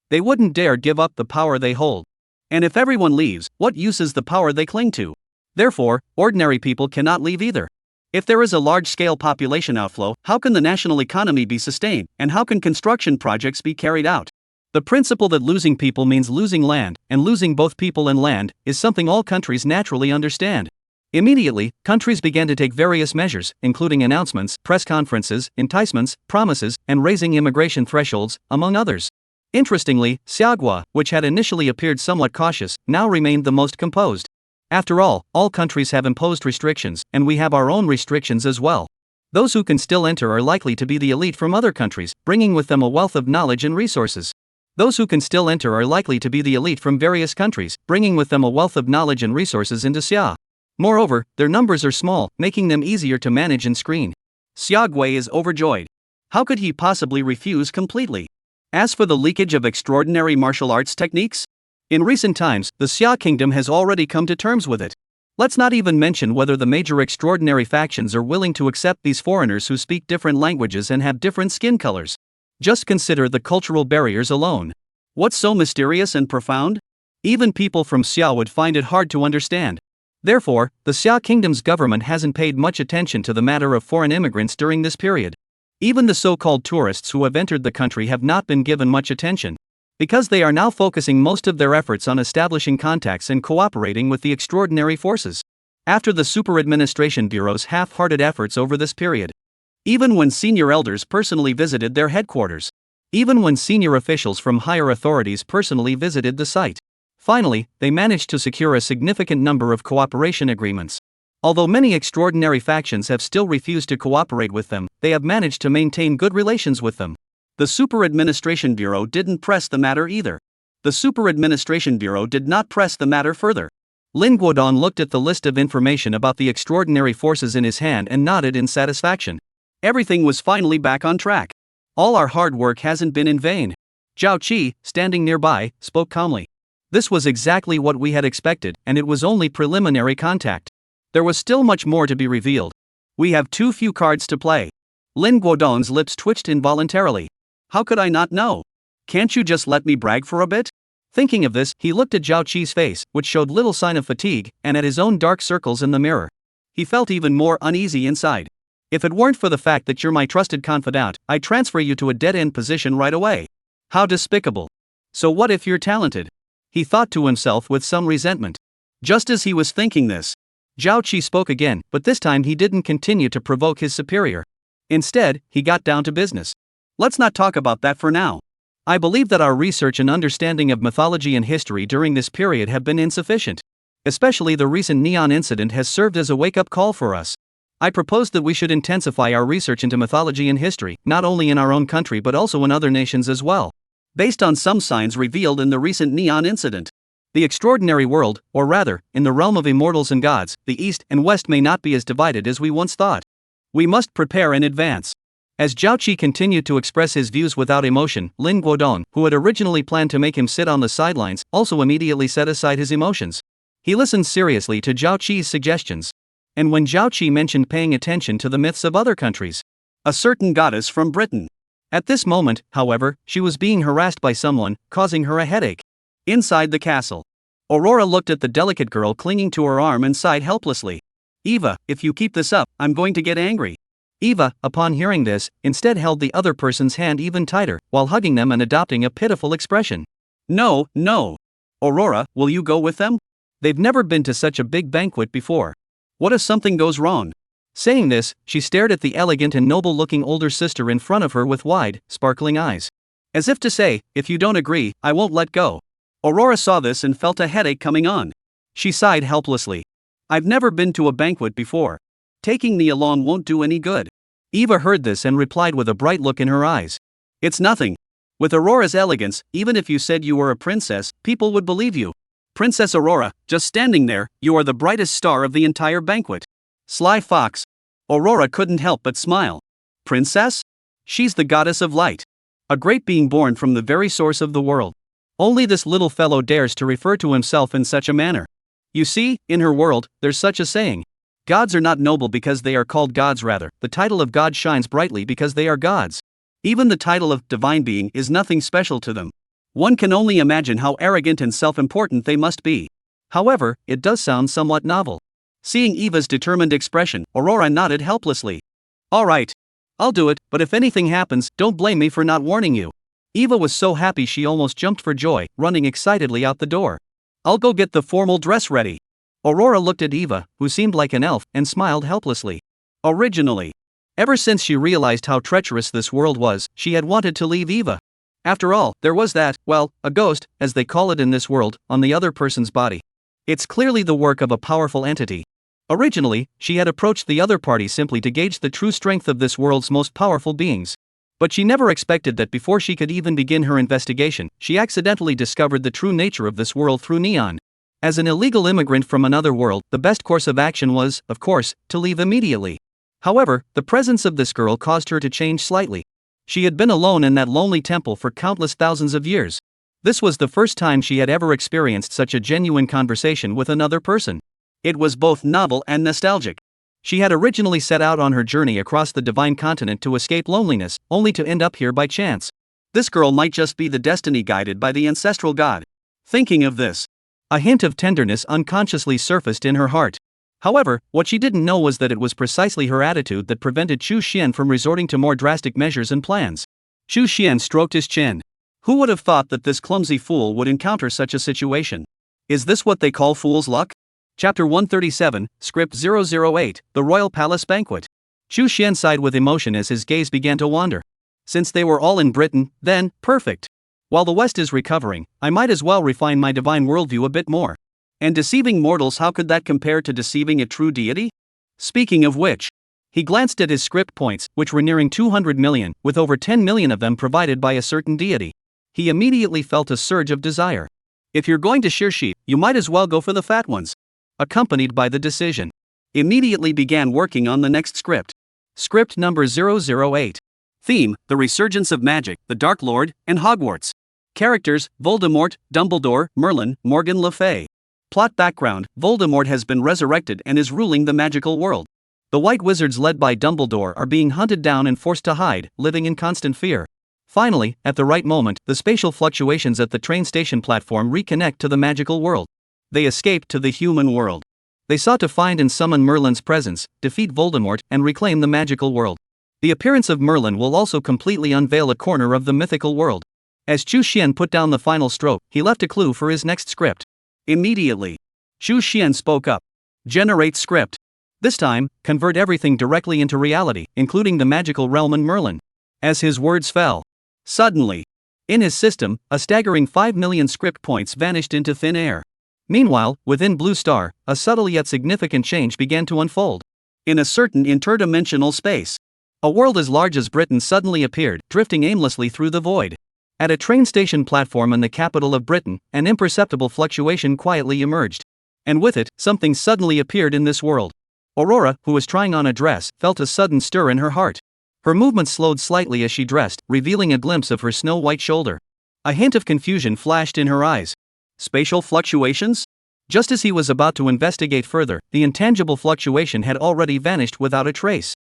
They wouldn't dare give up the power they hold. And if everyone leaves, what use is the power they cling to? Therefore, ordinary people cannot leave either. If there is a large-scale population outflow, how can the national economy be sustained, and how can construction projects be carried out? The principle that losing people means losing land, and losing both people and land, is something all countries naturally understand. Immediately, countries began to take various measures, including announcements, press conferences, enticements, promises, and raising immigration thresholds, among others. Interestingly, Xiagua, which had initially appeared somewhat cautious, now remained the most composed. After all countries have imposed restrictions, and we have our own restrictions as well. Those who can still enter are likely to be the elite from other countries, bringing with them a wealth of knowledge and resources. Those who can still enter are likely to be the elite from various countries, bringing with them a wealth of knowledge and resources into Xia. Moreover, their numbers are small, making them easier to manage and screen. Xiagua is overjoyed. How could he possibly refuse completely? As for the leakage of extraordinary martial arts techniques? In recent times, the Xia kingdom has already come to terms with it. Let's not even mention whether the major extraordinary factions are willing to accept these foreigners who speak different languages and have different skin colors. Just consider the cultural barriers alone. What's so mysterious and profound? Even people from Xia would find it hard to understand. Therefore, the Xia kingdom's government hasn't paid much attention to the matter of foreign immigrants during this period. Even the so-called tourists who have entered the country have not been given much attention. Because they are now focusing most of their efforts on establishing contacts and cooperating with the extraordinary forces. After the Super Administration Bureau's half-hearted efforts over this period. Even when senior elders personally visited their headquarters. Even when senior officials from higher authorities personally visited the site. Finally, they managed to secure a significant number of cooperation agreements. Although many extraordinary factions have still refused to cooperate with them, they have managed to maintain good relations with them. The Super Administration Bureau didn't press the matter either. The Super Administration Bureau did not press the matter further. Lin Guodong looked at the list of information about the extraordinary forces in his hand and nodded in satisfaction. Everything was finally back on track. All our hard work hasn't been in vain. Zhao Qi, standing nearby, spoke calmly. This was exactly what we had expected, and it was only preliminary contact. There was still much more to be revealed. We have too few cards to play. Lin Guodong's lips twitched involuntarily. How could I not know? Can't you just let me brag for a bit? Thinking of this, he looked at Zhao Qi's face, which showed little sign of fatigue, and at his own dark circles in the mirror. He felt even more uneasy inside. If it weren't for the fact that you're my trusted confidant, I'd transfer you to a dead-end position right away. How despicable. So what if you're talented? He thought to himself with some resentment. Just as he was thinking this, Zhao Qi spoke again, but this time he didn't continue to provoke his superior. Instead, he got down to business. Let's not talk about that for now. I believe that our research and understanding of mythology and history during this period have been insufficient. Especially the recent neon incident has served as a wake-up call for us. I propose that we should intensify our research into mythology and history, not only in our own country but also in other nations as well. Based on some signs revealed in the recent neon incident, the extraordinary world, or rather, in the realm of immortals and gods, the East and West may not be as divided as we once thought. We must prepare in advance. As Zhao Qi continued to express his views without emotion, Lin Guodong, who had originally planned to make him sit on the sidelines, also immediately set aside his emotions. He listened seriously to Zhao Qi's suggestions. And when Zhao Qi mentioned paying attention to the myths of other countries, a certain goddess from Britain. At this moment, however, she was being harassed by someone, causing her a headache. Inside the castle, Aurora looked at the delicate girl clinging to her arm and sighed helplessly. Eva, if you keep this up, I'm going to get angry. Eva, upon hearing this, instead held the other person's hand even tighter, while hugging them and adopting a pitiful expression. No, no. Aurora, will you go with them? They've never been to such a big banquet before. What if something goes wrong? Saying this, she stared at the elegant and noble-looking older sister in front of her with wide, sparkling eyes. As if to say, if you don't agree, I won't let go. Aurora saw this and felt a headache coming on. She sighed helplessly. I've never been to a banquet before. Taking me along won't do any good. Eva heard this and replied with a bright look in her eyes. It's nothing. With Aurora's elegance, even if you said you were a princess, people would believe you. Princess Aurora, just standing there, you are the brightest star of the entire banquet. Sly fox. Aurora couldn't help but smile. Princess? She's the goddess of light. A great being born from the very source of the world. Only this little fellow dares to refer to himself in such a manner. You see, in her world, there's such a saying. Gods are not noble because they are called gods, rather, the title of God shines brightly because they are gods. Even the title of divine being is nothing special to them. One can only imagine how arrogant and self-important they must be. However, it does sound somewhat novel. Seeing Eva's determined expression, Aurora nodded helplessly. All right. I'll do it, but if anything happens, don't blame me for not warning you. Eva was so happy she almost jumped for joy, running excitedly out the door. I'll go get the formal dress ready. Aurora looked at Eva, who seemed like an elf, and smiled helplessly. Originally, ever since she realized how treacherous this world was, she had wanted to leave Eva. After all, there was that, well, a ghost, as they call it in this world, on the other person's body. It's clearly the work of a powerful entity. Originally, she had approached the other party simply to gauge the true strength of this world's most powerful beings. But she never expected that before she could even begin her investigation, she accidentally discovered the true nature of this world through neon. As an illegal immigrant from another world, the best course of action was, of course, to leave immediately. However, the presence of this girl caused her to change slightly. She had been alone in that lonely temple for countless thousands of years. This was the first time she had ever experienced such a genuine conversation with another person. It was both novel and nostalgic. She had originally set out on her journey across the divine continent to escape loneliness, only to end up here by chance. This girl might just be the destiny guided by the ancestral god. Thinking of this, a hint of tenderness unconsciously surfaced in her heart. However, what she didn't know was that it was precisely her attitude that prevented Chu Xian from resorting to more drastic measures and plans. Chu Xian stroked his chin. Who would have thought that this clumsy fool would encounter such a situation? Is this what they call fool's luck? Chapter 137, Script 008, The Royal Palace Banquet. Chu Xian sighed with emotion as his gaze began to wander. Since they were all in Britain, then, perfect. While the West is recovering, I might as well refine my divine worldview a bit more. And deceiving mortals, how could that compare to deceiving a true deity? Speaking of which, he glanced at his script points, which were nearing 200 million, with over 10 million of them provided by a certain deity. He immediately felt a surge of desire. If you're going to shear sheep, you might as well go for the fat ones. Accompanied by the decision, immediately began working on the next script. Script number 008. Theme, the resurgence of magic, the Dark Lord, and Hogwarts. Characters, Voldemort, Dumbledore, Merlin, Morgan Le Fay. Plot background, Voldemort has been resurrected and is ruling the magical world. The White Wizards led by Dumbledore are being hunted down and forced to hide, living in constant fear. Finally, at the right moment, the spatial fluctuations at the train station platform reconnect to the magical world. They escape to the human world. They sought to find and summon Merlin's presence, defeat Voldemort, and reclaim the magical world. The appearance of Merlin will also completely unveil a corner of the mythical world. As Chu Xian put down the final stroke, he left a clue for his next script. Immediately, Chu Xian spoke up. Generate script. This time, convert everything directly into reality, including the magical realm and Merlin. As his words fell, suddenly, in his system, a staggering 5 million script points vanished into thin air. Meanwhile, within Blue Star, a subtle yet significant change began to unfold. In a certain interdimensional space, a world as large as Britain suddenly appeared, drifting aimlessly through the void. At a train station platform in the capital of Britain, an imperceptible fluctuation quietly emerged. And with it, something suddenly appeared in this world. Aurora, who was trying on a dress, felt a sudden stir in her heart. Her movements slowed slightly as she dressed, revealing a glimpse of her snow-white shoulder. A hint of confusion flashed in her eyes. Spatial fluctuations? Just as he was about to investigate further, the intangible fluctuation had already vanished without a trace.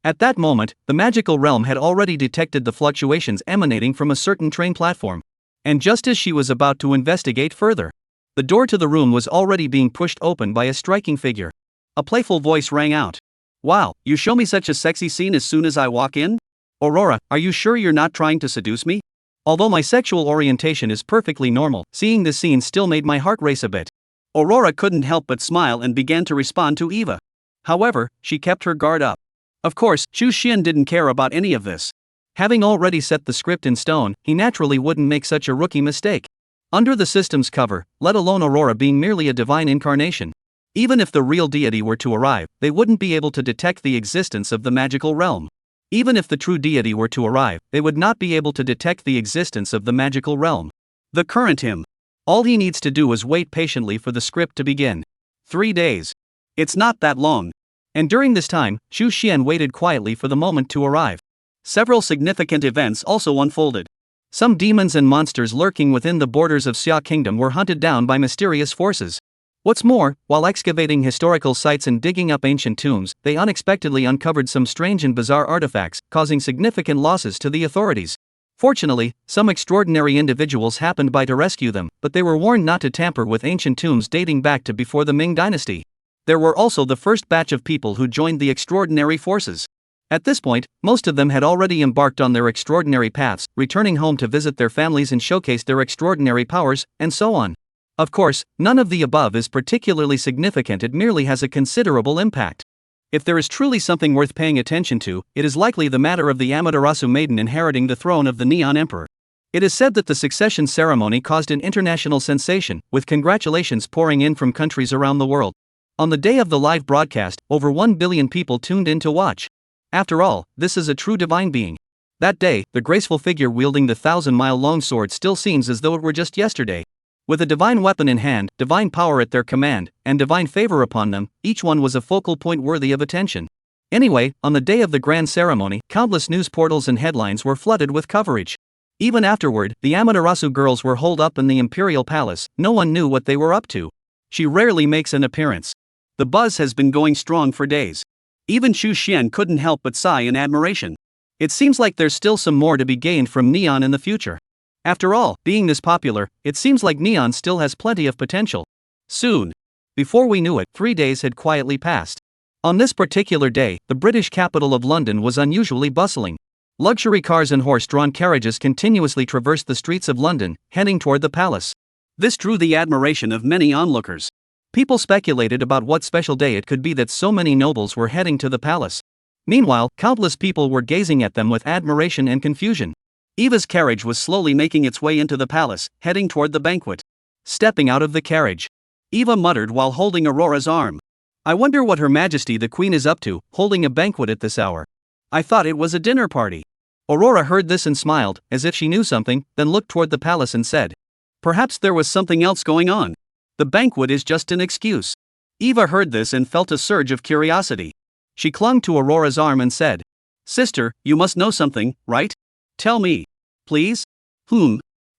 At that moment, the magical realm had already detected the fluctuations emanating from a certain train platform. And just as she was about to investigate further, the door to the room was already being pushed open by a striking figure. A playful voice rang out. "Wow, you show me such a sexy scene as soon as I walk in? Aurora, are you sure you're not trying to seduce me? Although my sexual orientation is perfectly normal, seeing this scene still made my heart race a bit." Aurora couldn't help but smile and began to respond to Eva. However, she kept her guard up. Of course, Xu Xian didn't care about any of this. Having already set the script in stone, he naturally wouldn't make such a rookie mistake. Under the system's cover, let alone Aurora being merely a divine incarnation, even if the real deity were to arrive, they wouldn't be able to detect the existence of the magical realm. Even if the true deity were to arrive, they would not be able to detect the existence of the magical realm. The current him. All he needs to do is wait patiently for the script to begin. 3 days. It's not that long. And during this time, Xu Xian waited quietly for the moment to arrive. Several significant events also unfolded. Some demons and monsters lurking within the borders of Xia Kingdom were hunted down by mysterious forces. What's more, while excavating historical sites and digging up ancient tombs, they unexpectedly uncovered some strange and bizarre artifacts, causing significant losses to the authorities. Fortunately, some extraordinary individuals happened by to rescue them, but they were warned not to tamper with ancient tombs dating back to before the Ming dynasty. There were also the first batch of people who joined the extraordinary forces. At this point, most of them had already embarked on their extraordinary paths, returning home to visit their families and showcase their extraordinary powers, and so on. Of course, none of the above is particularly significant, it merely has a considerable impact. If there is truly something worth paying attention to, it is likely the matter of the Amaterasu maiden inheriting the throne of the Neon Emperor. It is said that the succession ceremony caused an international sensation, with congratulations pouring in from countries around the world. On the day of the live broadcast, over 1 billion people tuned in to watch. After all, this is a true divine being. That day, the graceful figure wielding the 1,000-mile long sword still seems as though it were just yesterday. With a divine weapon in hand, divine power at their command, and divine favor upon them, each one was a focal point worthy of attention. Anyway, on the day of the grand ceremony, countless news portals and headlines were flooded with coverage. Even afterward, the Amaterasu girls were holed up in the imperial palace, no one knew what they were up to. She rarely makes an appearance. The buzz has been going strong for days. Even Xu Xian couldn't help but sigh in admiration. It seems like there's still some more to be gained from Neon in the future. After all, being this popular, it seems like Neon still has plenty of potential. Soon. Before we knew it, 3 days had quietly passed. On this particular day, the British capital of London was unusually bustling. Luxury cars and horse-drawn carriages continuously traversed the streets of London, heading toward the palace. This drew the admiration of many onlookers. People speculated about what special day it could be that so many nobles were heading to the palace. Meanwhile, countless people were gazing at them with admiration and confusion. Eva's carriage was slowly making its way into the palace, heading toward the banquet. Stepping out of the carriage, Eva muttered while holding Aurora's arm. "I wonder what Her Majesty the Queen is up to, holding a banquet at this hour. I thought it was a dinner party." Aurora heard this and smiled, as if she knew something, then looked toward the palace and said, "Perhaps there was something else going on. The banquet is just an excuse." Eva heard this and felt a surge of curiosity. She clung to Aurora's arm and said, "Sister, you must know something, right? Tell me. Please?"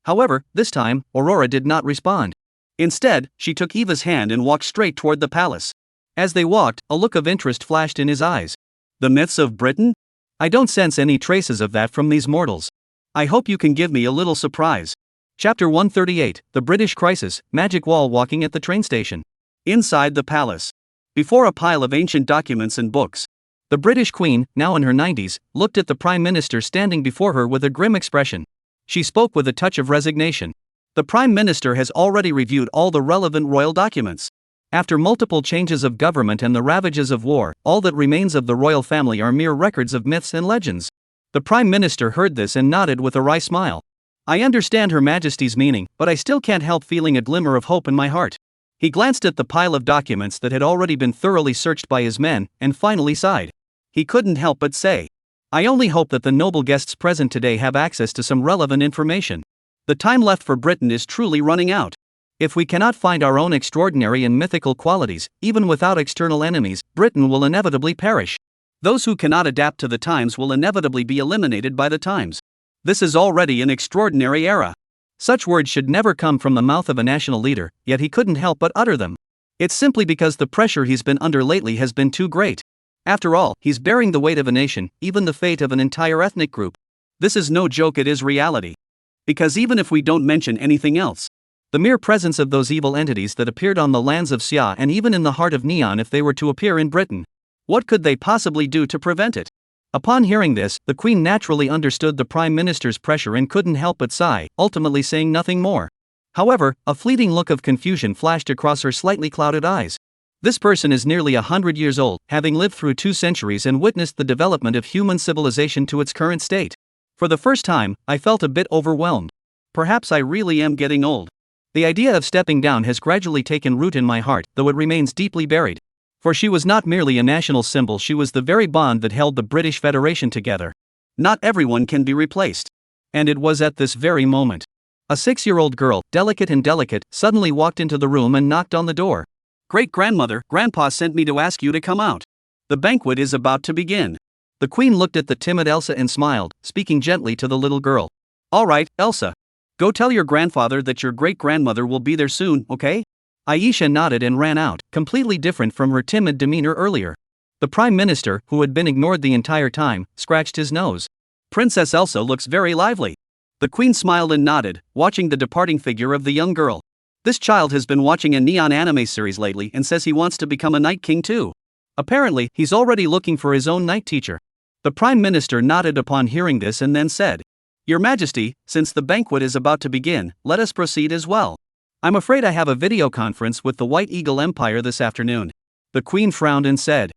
However, this time, Aurora did not respond. Instead, she took Eva's hand and walked straight toward the palace. As they walked, a look of interest flashed in his eyes. "The myths of Britain? I don't sense any traces of that from these mortals. I hope you can give me a little surprise." Chapter 138, The British Crisis, Magic Wall walking at the train station. Inside the palace. Before a pile of ancient documents and books, the British Queen, now in her 90s, looked at the Prime Minister standing before her with a grim expression. She spoke with a touch of resignation. The Prime Minister has already reviewed all the relevant royal documents. After multiple changes of government and the ravages of war, all that remains of the royal family are mere records of myths and legends. The Prime Minister heard this and nodded with a wry smile. I understand Her Majesty's meaning, but I still can't help feeling a glimmer of hope in my heart. He glanced at the pile of documents that had already been thoroughly searched by his men, and finally sighed. He couldn't help but say, I only hope that the noble guests present today have access to some relevant information. The time left for Britain is truly running out. If we cannot find our own extraordinary and mythical qualities, even without external enemies, Britain will inevitably perish. Those who cannot adapt to the times will inevitably be eliminated by the times. This is already an extraordinary era. Such words should never come from the mouth of a national leader, yet he couldn't help but utter them. It's simply because the pressure he's been under lately has been too great. After all, he's bearing the weight of a nation, even the fate of an entire ethnic group. This is no joke, it is reality. Because even if we don't mention anything else, the mere presence of those evil entities that appeared on the lands of Xia and even in the heart of Neon, if they were to appear in Britain, what could they possibly do to prevent it? Upon hearing this, the Queen naturally understood the Prime Minister's pressure and couldn't help but sigh, ultimately saying nothing more. However, a fleeting look of confusion flashed across her slightly clouded eyes. This person is nearly 100 years old, having lived through 2 centuries and witnessed the development of human civilization to its current state. For the first time, I felt a bit overwhelmed. Perhaps I really am getting old. The idea of stepping down has gradually taken root in my heart, though it remains deeply buried. For she was not merely a national symbol, she was the very bond that held the British Federation together. Not everyone can be replaced. And it was at this very moment. A 6-year-old girl, delicate, suddenly walked into the room and knocked on the door. Great-grandmother, Grandpa sent me to ask you to come out. The banquet is about to begin. The Queen looked at the timid Elsa and smiled, speaking gently to the little girl. All right, Elsa. Go tell your grandfather that your great-grandmother will be there soon, okay? Aisha nodded and ran out, completely different from her timid demeanor earlier. The Prime Minister, who had been ignored the entire time, scratched his nose. Princess Elsa looks very lively. The Queen smiled and nodded, watching the departing figure of the young girl. This child has been watching a neon anime series lately and says he wants to become a Night King too. Apparently, he's already looking for his own night teacher. The Prime Minister nodded upon hearing this and then said, Your Majesty, since the banquet is about to begin, let us proceed as well. I'm afraid I have a video conference with the White Eagle Empire this afternoon. The Queen frowned and said,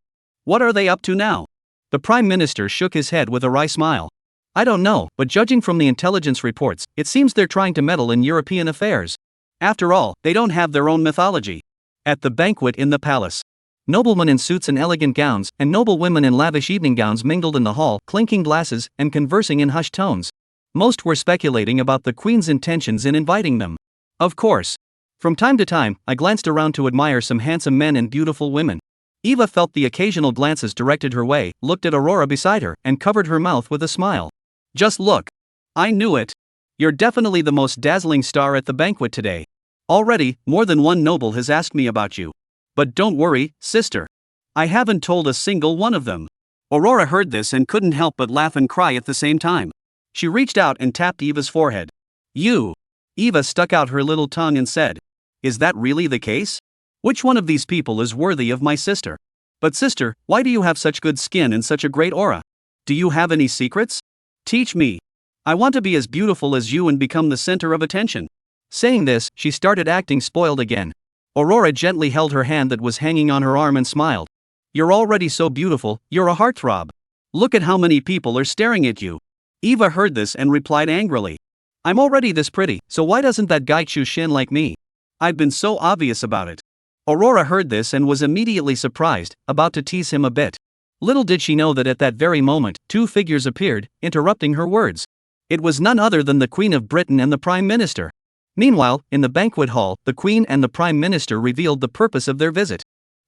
What are they up to now? The Prime Minister shook his head with a wry smile. I don't know, but judging from the intelligence reports, it seems they're trying to meddle in European affairs. After all, they don't have their own mythology. At the banquet in the palace, noblemen in suits and elegant gowns, and noblewomen in lavish evening gowns mingled in the hall, clinking glasses and conversing in hushed tones. Most were speculating about the Queen's intentions in inviting them. Of course. From time to time, I glanced around to admire some handsome men and beautiful women. Eva felt the occasional glances directed her way, looked at Aurora beside her, and covered her mouth with a smile. Just look. I knew it. You're definitely the most dazzling star at the banquet today. Already, more than one noble has asked me about you. But don't worry, sister. I haven't told a single one of them. Aurora heard this and couldn't help but laugh and cry at the same time. She reached out and tapped Eva's forehead. You. Eva stuck out her little tongue and said, Is that really the case? Which one of these people is worthy of my sister? But sister, why do you have such good skin and such a great aura? Do you have any secrets? Teach me. I want to be as beautiful as you and become the center of attention. Saying this, she started acting spoiled again. Aurora gently held her hand that was hanging on her arm and smiled. You're already so beautiful, you're a heartthrob. Look at how many people are staring at you. Eva heard this and replied angrily. I'm already this pretty, so why doesn't that guy choose Shin like me? I've been so obvious about it. Aurora heard this and was immediately surprised, about to tease him a bit. Little did she know that at that very moment, 2 figures appeared, interrupting her words. It was none other than the Queen of Britain and the Prime Minister. Meanwhile, in the banquet hall, the Queen and the Prime Minister revealed the purpose of their visit.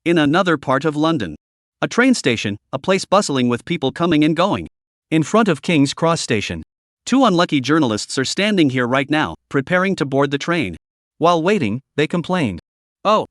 In another part of London. A train station, a place bustling with people coming and going. In front of King's Cross Station. 2 unlucky journalists are standing here right now, preparing to board the train. While waiting, they complained. Oh,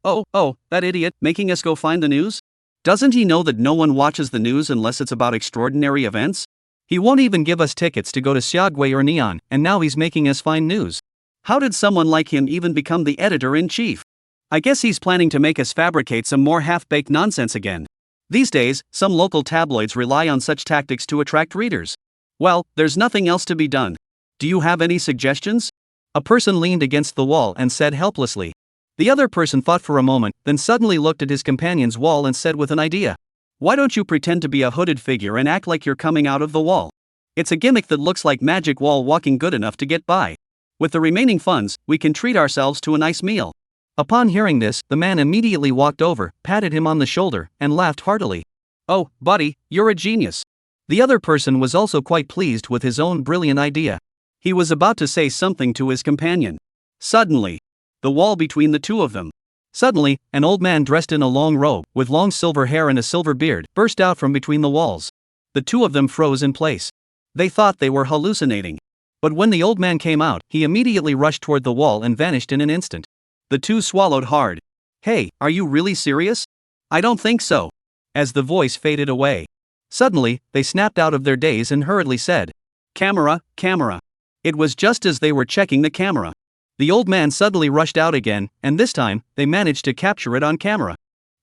that idiot, making us go find the news? Doesn't he know that no one watches the news unless it's about extraordinary events? He won't even give us tickets to go to Xiaogui or Neon, and now he's making us find news. How did someone like him even become the editor-in-chief? I guess he's planning to make us fabricate some more half-baked nonsense again. These days, some local tabloids rely on such tactics to attract readers. Well, there's nothing else to be done. Do you have any suggestions? A person leaned against the wall and said helplessly. The other person thought for a moment, then suddenly looked at his companion's wall and said with an idea. Why don't you pretend to be a hooded figure and act like you're coming out of the wall? It's a gimmick that looks like magic wall walking good enough to get by. With the remaining funds, we can treat ourselves to a nice meal. Upon hearing this, the man immediately walked over, patted him on the shoulder, and laughed heartily. Oh, buddy, you're a genius. The other person was also quite pleased with his own brilliant idea. He was about to say something to his companion. Suddenly, the wall between the two of them. Suddenly, an old man dressed in a long robe, with long silver hair and a silver beard, burst out from between the walls. The two of them froze in place. They thought they were hallucinating. But when the old man came out, he immediately rushed toward the wall and vanished in an instant. The two swallowed hard. Hey, are you really serious? I don't think so. As the voice faded away. Suddenly, they snapped out of their daze and hurriedly said, Camera, camera. It was just as they were checking the camera. The old man suddenly rushed out again, and this time, they managed to capture it on camera.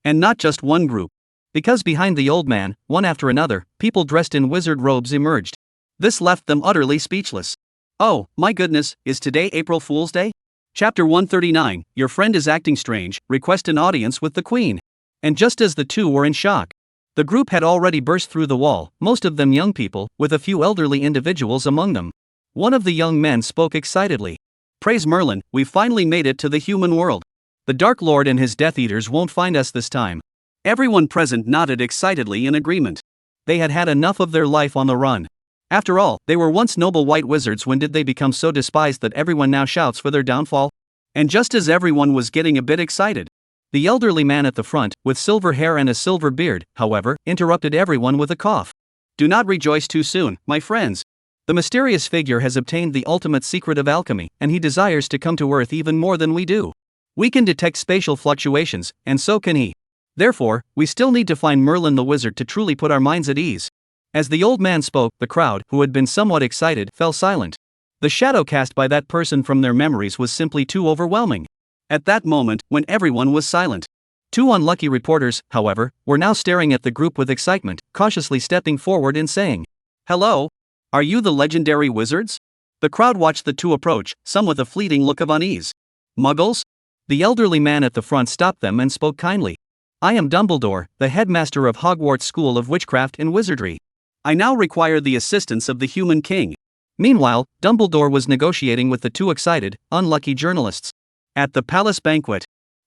And not just one group. Because behind the old man, one after another, people dressed in wizard robes emerged. This left them utterly speechless. Oh, my goodness, is today April Fool's Day? Chapter 139, Your friend is acting strange, request an audience with the Queen. And just as the two were in shock, the group had already burst through the wall, most of them young people, with a few elderly individuals among them. One of the young men spoke excitedly. Praise Merlin, we've finally made it to the human world. The Dark Lord and his Death Eaters won't find us this time. Everyone present nodded excitedly in agreement. They had had enough of their life on the run. After all, they were once noble white wizards. When did they become so despised that everyone now shouts for their downfall? And just as everyone was getting a bit excited, the elderly man at the front, with silver hair and a silver beard, however, interrupted everyone with a cough. Do not rejoice too soon, my friends. The mysterious figure has obtained the ultimate secret of alchemy, and he desires to come to Earth even more than we do. We can detect spatial fluctuations, and so can he. Therefore, we still need to find Merlin the wizard to truly put our minds at ease. As the old man spoke, the crowd, who had been somewhat excited, fell silent. The shadow cast by that person from their memories was simply too overwhelming. At that moment, when everyone was silent, two unlucky reporters, however, were now staring at the group with excitement, cautiously stepping forward and saying, Hello? Are you the legendary wizards? The crowd watched the two approach, some with a fleeting look of unease. Muggles? The elderly man at the front stopped them and spoke kindly. I am Dumbledore, the headmaster of Hogwarts School of Witchcraft and Wizardry. I now require the assistance of the human king. Meanwhile, Dumbledore was negotiating with the two excited, unlucky journalists. At the palace banquet,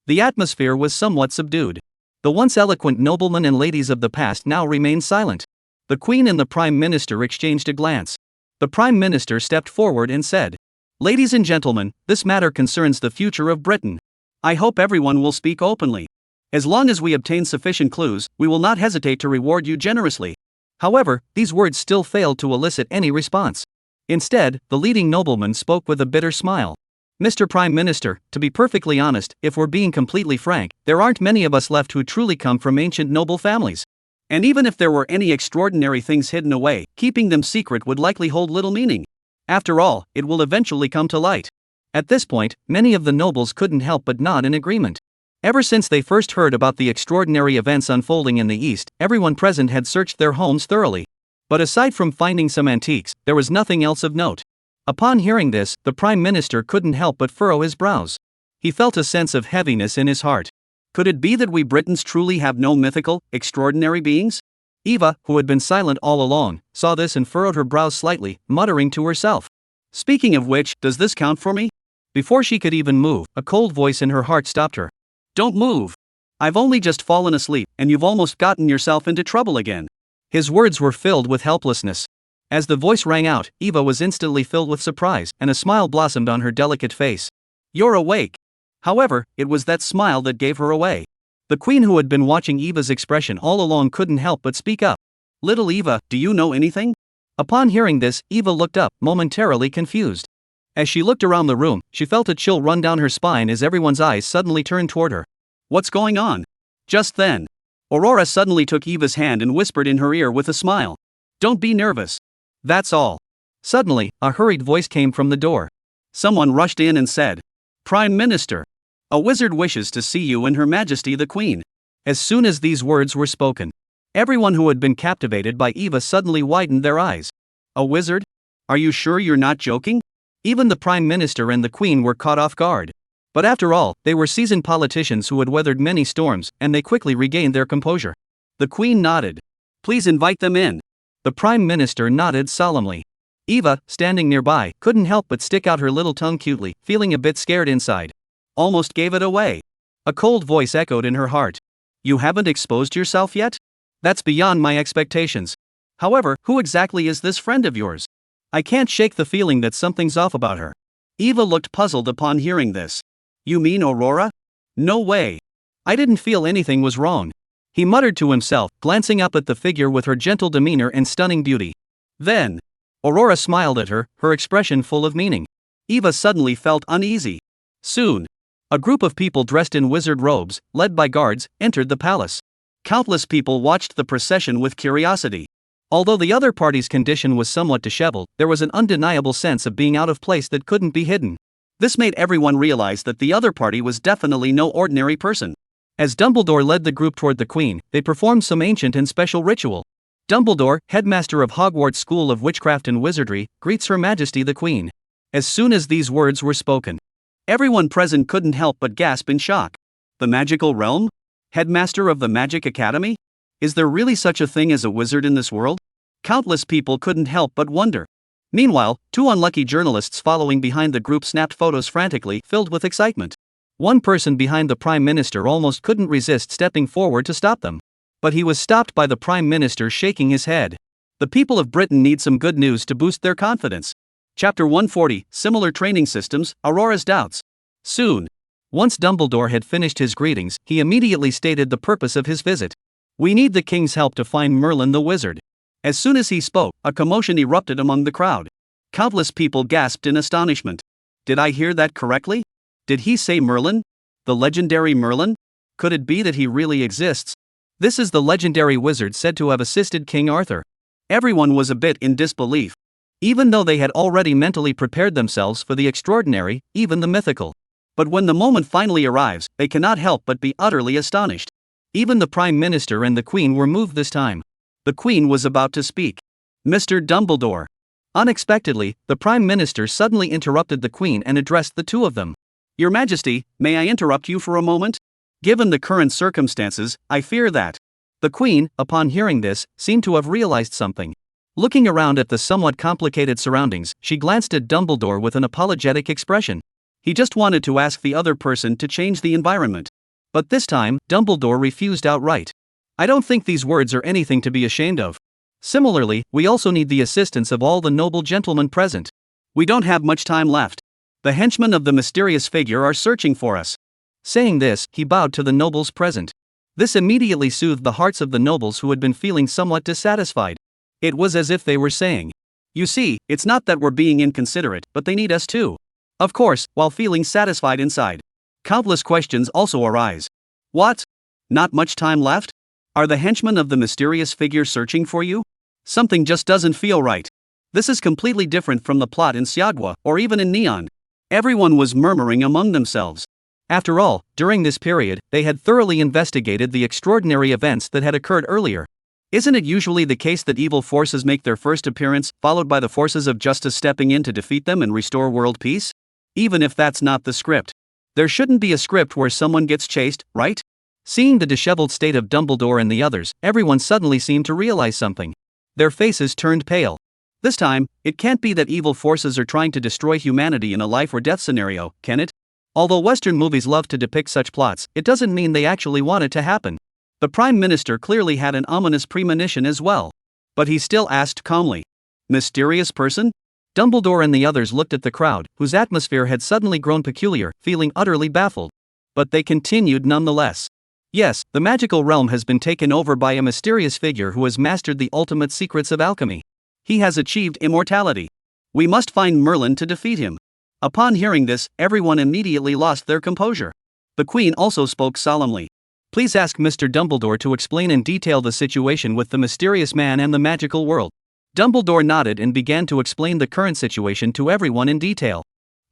the atmosphere was somewhat subdued. The once eloquent noblemen and ladies of the past now remained silent. The Queen and the Prime Minister exchanged a glance. The Prime Minister stepped forward and said, Ladies and gentlemen, this matter concerns the future of Britain. I hope everyone will speak openly. As long as we obtain sufficient clues, we will not hesitate to reward you generously. However, these words still failed to elicit any response. Instead, the leading nobleman spoke with a bitter smile. Mr. Prime Minister, to be perfectly honest, if we're being completely frank, there aren't many of us left who truly come from ancient noble families. And even if there were any extraordinary things hidden away, keeping them secret would likely hold little meaning. After all, it will eventually come to light. At this point, many of the nobles couldn't help but nod in agreement. Ever since they first heard about the extraordinary events unfolding in the East, everyone present had searched their homes thoroughly. But aside from finding some antiques, there was nothing else of note. Upon hearing this, the Prime Minister couldn't help but furrow his brows. He felt a sense of heaviness in his heart. Could it be that we Britons truly have no mythical, extraordinary beings? Eva, who had been silent all along, saw this and furrowed her brows slightly, muttering to herself. Speaking of which, does this count for me? Before she could even move, a cold voice in her heart stopped her. Don't move. I've only just fallen asleep, and you've almost gotten yourself into trouble again. His words were filled with helplessness. As the voice rang out, Eva was instantly filled with surprise, and a smile blossomed on her delicate face. You're awake. However, it was that smile that gave her away. The Queen, who had been watching Eva's expression all along, couldn't help but speak up. Little Eva, do you know anything? Upon hearing this, Eva looked up, momentarily confused. As she looked around the room, she felt a chill run down her spine as everyone's eyes suddenly turned toward her. What's going on? Just then, Aurora suddenly took Eva's hand and whispered in her ear with a smile. Don't be nervous. That's all. Suddenly, a hurried voice came from the door. Someone rushed in and said, Prime Minister, a wizard wishes to see you and Her Majesty the Queen. As soon as these words were spoken, everyone who had been captivated by Eva suddenly widened their eyes. A wizard? Are you sure you're not joking? Even the Prime Minister and the Queen were caught off guard. But after all, they were seasoned politicians who had weathered many storms, and they quickly regained their composure. The Queen nodded. Please invite them in. The Prime Minister nodded solemnly. Eva, standing nearby, couldn't help but stick out her little tongue cutely, feeling a bit scared inside. Almost gave it away. A cold voice echoed in her heart. You haven't exposed yourself yet? That's beyond my expectations. However, who exactly is this friend of yours? I can't shake the feeling that something's off about her. Eva looked puzzled upon hearing this. You mean Aurora? No way. I didn't feel anything was wrong. He muttered to himself, glancing up at the figure with her gentle demeanor and stunning beauty. Then, Aurora smiled at her, her expression full of meaning. Eva suddenly felt uneasy. Soon, a group of people dressed in wizard robes, led by guards, entered the palace. Countless people watched the procession with curiosity. Although the other party's condition was somewhat disheveled, there was an undeniable sense of being out of place that couldn't be hidden. This made everyone realize that the other party was definitely no ordinary person. As Dumbledore led the group toward the Queen, they performed some ancient and special ritual. Dumbledore, headmaster of Hogwarts School of Witchcraft and Wizardry, greets Her Majesty the Queen. As soon as these words were spoken, everyone present couldn't help but gasp in shock. The magical realm? Headmaster of the Magic Academy? Is there really such a thing as a wizard in this world? Countless people couldn't help but wonder. Meanwhile, two unlucky journalists following behind the group snapped photos frantically, filled with excitement. One person behind the Prime Minister almost couldn't resist stepping forward to stop them. But he was stopped by the Prime Minister shaking his head. The people of Britain need some good news to boost their confidence. Chapter 140, Similar Training Systems, Aurora's Doubts. Soon. Once Dumbledore had finished his greetings, he immediately stated the purpose of his visit. We need the King's help to find Merlin the Wizard. As soon as he spoke, a commotion erupted among the crowd. Countless people gasped in astonishment. Did I hear that correctly? Did he say Merlin? The legendary Merlin? Could it be that he really exists? This is the legendary wizard said to have assisted King Arthur. Everyone was a bit in disbelief. Even though they had already mentally prepared themselves for the extraordinary, even the mythical. But when the moment finally arrives, they cannot help but be utterly astonished. Even the Prime Minister and the Queen were moved this time. The Queen was about to speak. Mr. Dumbledore. Unexpectedly, the Prime Minister suddenly interrupted the Queen and addressed the two of them. Your Majesty, may I interrupt you for a moment? Given the current circumstances, I fear that. The Queen, upon hearing this, seemed to have realized something. Looking around at the somewhat complicated surroundings, she glanced at Dumbledore with an apologetic expression. He just wanted to ask the other person to change the environment. But this time, Dumbledore refused outright. I don't think these words are anything to be ashamed of. Similarly, we also need the assistance of all the noble gentlemen present. We don't have much time left. The henchmen of the mysterious figure are searching for us. Saying this, he bowed to the nobles present. This immediately soothed the hearts of the nobles who had been feeling somewhat dissatisfied. It was as if they were saying, you see, it's not that we're being inconsiderate, but they need us too. Of course, while feeling satisfied inside. Countless questions also arise. What? Not much time left? Are the henchmen of the mysterious figure searching for you? Something just doesn't feel right. This is completely different from the plot in Siagwa, or even in Neon. Everyone was murmuring among themselves. After all, during this period, they had thoroughly investigated the extraordinary events that had occurred earlier. Isn't it usually the case that evil forces make their first appearance, followed by the forces of justice stepping in to defeat them and restore world peace? Even if that's not the script. There shouldn't be a script where someone gets chased, right? Seeing the disheveled state of Dumbledore and the others, everyone suddenly seemed to realize something. Their faces turned pale. This time, it can't be that evil forces are trying to destroy humanity in a life or death scenario, can it? Although Western movies love to depict such plots, it doesn't mean they actually want it to happen. The Prime Minister clearly had an ominous premonition as well. But he still asked calmly. Mysterious person? Dumbledore and the others looked at the crowd, whose atmosphere had suddenly grown peculiar, feeling utterly baffled. But they continued nonetheless. Yes, the magical realm has been taken over by a mysterious figure who has mastered the ultimate secrets of alchemy. He has achieved immortality. We must find Merlin to defeat him. Upon hearing this, everyone immediately lost their composure. The Queen also spoke solemnly. Please ask Mr. Dumbledore to explain in detail the situation with the mysterious man and the magical world. Dumbledore nodded and began to explain the current situation to everyone in detail.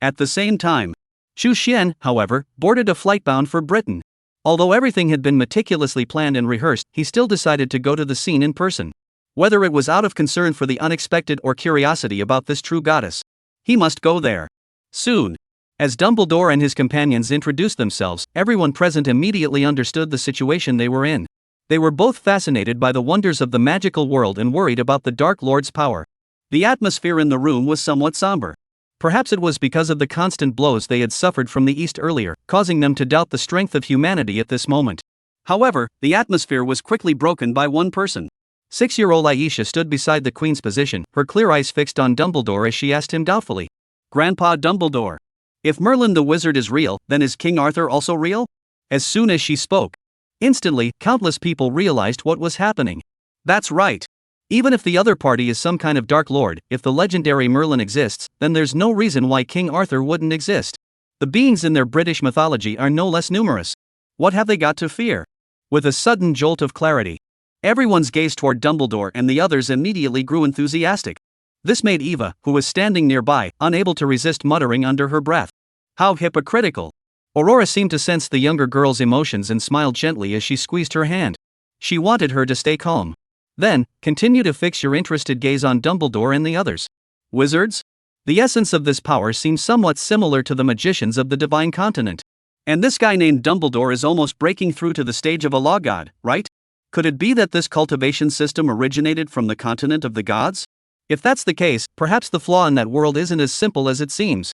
At the same time, Xu Xian, however, boarded a flight bound for Britain. Although everything had been meticulously planned and rehearsed, he still decided to go to the scene in person. Whether it was out of concern for the unexpected or curiosity about this true goddess, he must go there. Soon. As Dumbledore and his companions introduced themselves, everyone present immediately understood the situation they were in. They were both fascinated by the wonders of the magical world and worried about the Dark Lord's power. The atmosphere in the room was somewhat somber. Perhaps it was because of the constant blows they had suffered from the East earlier, causing them to doubt the strength of humanity at this moment. However, the atmosphere was quickly broken by one person. 6-year-old Aisha stood beside the Queen's position, her clear eyes fixed on Dumbledore as she asked him doubtfully, "Grandpa Dumbledore, if Merlin the wizard is real, then is King Arthur also real?" As soon as she spoke, instantly, countless people realized what was happening. That's right. Even if the other party is some kind of Dark Lord, if the legendary Merlin exists, then there's no reason why King Arthur wouldn't exist. The beings in their British mythology are no less numerous. What have they got to fear? With a sudden jolt of clarity, everyone's gaze toward Dumbledore and the others immediately grew enthusiastic. This made Eva, who was standing nearby, unable to resist muttering under her breath, "How hypocritical." Aurora seemed to sense the younger girl's emotions and smiled gently as she squeezed her hand. She wanted her to stay calm. Then, continue to fix your interested gaze on Dumbledore and the others. Wizards? The essence of this power seems somewhat similar to the magicians of the Divine Continent. And this guy named Dumbledore is almost breaking through to the stage of a law god, right? Could it be that this cultivation system originated from the continent of the gods? If that's the case, perhaps the flaw in that world isn't as simple as it seems.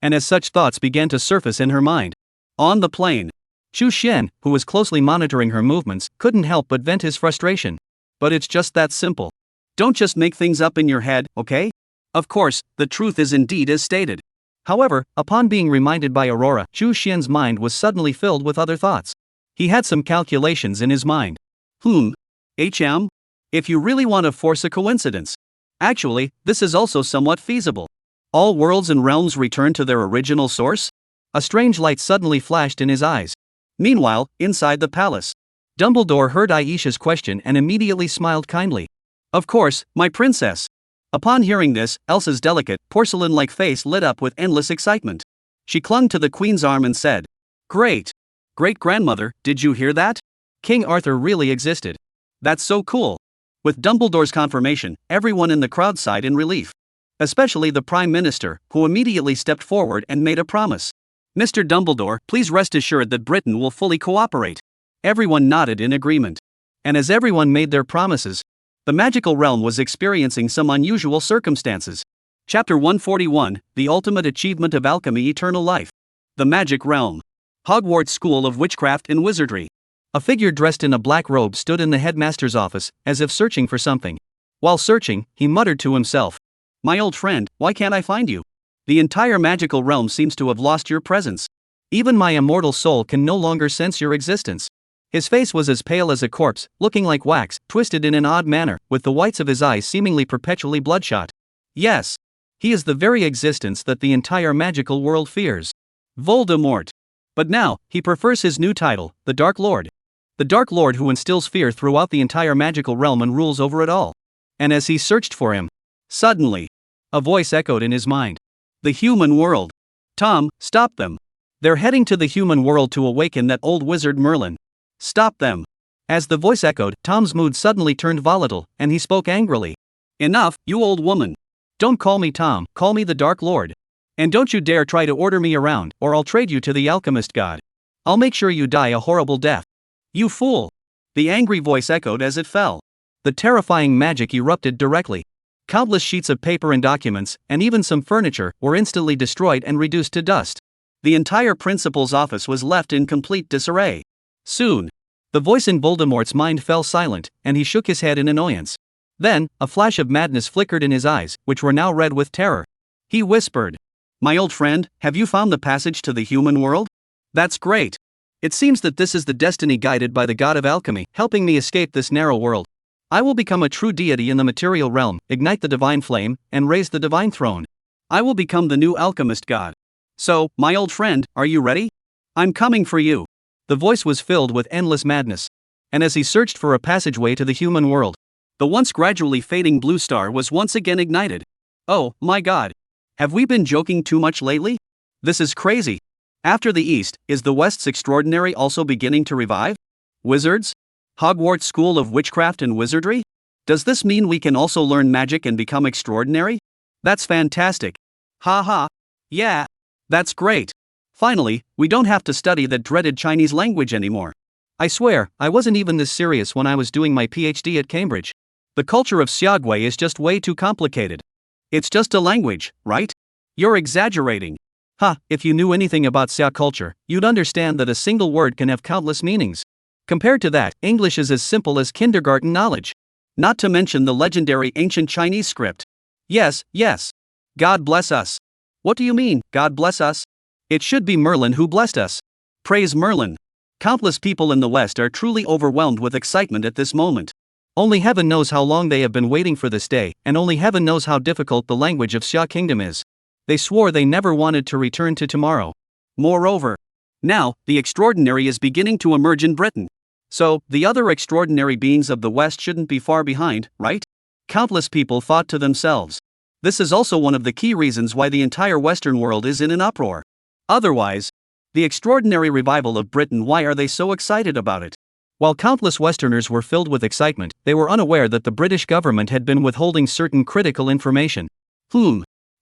And as such thoughts began to surface in her mind. On the plane, Chu Xian, who was closely monitoring her movements, couldn't help but vent his frustration. But it's just that simple. Don't just make things up in your head, okay? Of course, the truth is indeed as stated. However, upon being reminded by Aurora, Chu Xian's mind was suddenly filled with other thoughts. He had some calculations in his mind. If you really want to force a coincidence. Actually, this is also somewhat feasible. All worlds and realms return to their original source? A strange light suddenly flashed in his eyes. Meanwhile, inside the palace, Dumbledore heard Aisha's question and immediately smiled kindly. "Of course, my princess." Upon hearing this, Elsa's delicate, porcelain-like face lit up with endless excitement. She clung to the queen's arm and said, "Great! Great-grandmother, did you hear that? King Arthur really existed. That's so cool." With Dumbledore's confirmation, everyone in the crowd sighed in relief. Especially the Prime Minister, who immediately stepped forward and made a promise. "Mr. Dumbledore, please rest assured that Britain will fully cooperate." Everyone nodded in agreement. And as everyone made their promises, the magical realm was experiencing some unusual circumstances. Chapter 141, The Ultimate Achievement of Alchemy, Eternal Life. The Magic Realm. Hogwarts School of Witchcraft and Wizardry. A figure dressed in a black robe stood in the headmaster's office, as if searching for something. While searching, he muttered to himself, "My old friend, why can't I find you? The entire magical realm seems to have lost your presence. Even my immortal soul can no longer sense your existence." His face was as pale as a corpse, looking like wax, twisted in an odd manner, with the whites of his eyes seemingly perpetually bloodshot. Yes, he is the very existence that the entire magical world fears. Voldemort. But now, he prefers his new title, the Dark Lord. The Dark Lord who instills fear throughout the entire magical realm and rules over it all. And as he searched for him, suddenly, a voice echoed in his mind. "The human world. Tom, stop them. They're heading to the human world to awaken that old wizard Merlin. Stop them." As the voice echoed, Tom's mood suddenly turned volatile, and he spoke angrily. "Enough, you old woman. Don't call me Tom, call me the Dark Lord. And don't you dare try to order me around, or I'll trade you to the alchemist god. I'll make sure you die a horrible death." "You fool!" the angry voice echoed as it fell. The terrifying magic erupted directly. Countless sheets of paper and documents, and even some furniture, were instantly destroyed and reduced to dust. The entire principal's office was left in complete disarray. Soon, the voice in Voldemort's mind fell silent, and he shook his head in annoyance. Then, a flash of madness flickered in his eyes, which were now red with terror. He whispered, "My old friend, have you found the passage to the human world? That's great. It seems that this is the destiny guided by the god of alchemy, helping me escape this narrow world. I will become a true deity in the material realm, ignite the divine flame, and raise the divine throne. I will become the new alchemist god. So, my old friend, are you ready? I'm coming for you." The voice was filled with endless madness. And as he searched for a passageway to the human world, the once gradually fading blue star was once again ignited. "Oh, my god. Have we been joking too much lately? This is crazy. After the East, is the West's extraordinary also beginning to revive? Wizards? Hogwarts School of Witchcraft and Wizardry? Does this mean we can also learn magic and become extraordinary? That's fantastic. Ha ha. Yeah. That's great. Finally, we don't have to study that dreaded Chinese language anymore. I swear, I wasn't even this serious when I was doing my PhD at Cambridge. The culture of Xiaogui is just way too complicated. It's just a language, right? You're exaggerating. If you knew anything about Xia culture, you'd understand that a single word can have countless meanings. Compared to that, English is as simple as kindergarten knowledge. Not to mention the legendary ancient Chinese script. Yes. God bless us. What do you mean, God bless us? It should be Merlin who blessed us. Praise Merlin. Countless people in the West are truly overwhelmed with excitement at this moment. Only heaven knows how long they have been waiting for this day, and only heaven knows how difficult the language of Xia Kingdom is. They swore they never wanted to return to tomorrow. Moreover, now, the extraordinary is beginning to emerge in Britain. So, the other extraordinary beings of the West shouldn't be far behind, right? Countless people thought to themselves. This is also one of the key reasons why the entire Western world is in an uproar. Otherwise, the extraordinary revival of Britain, why are they so excited about it? While countless Westerners were filled with excitement, they were unaware that the British government had been withholding certain critical information.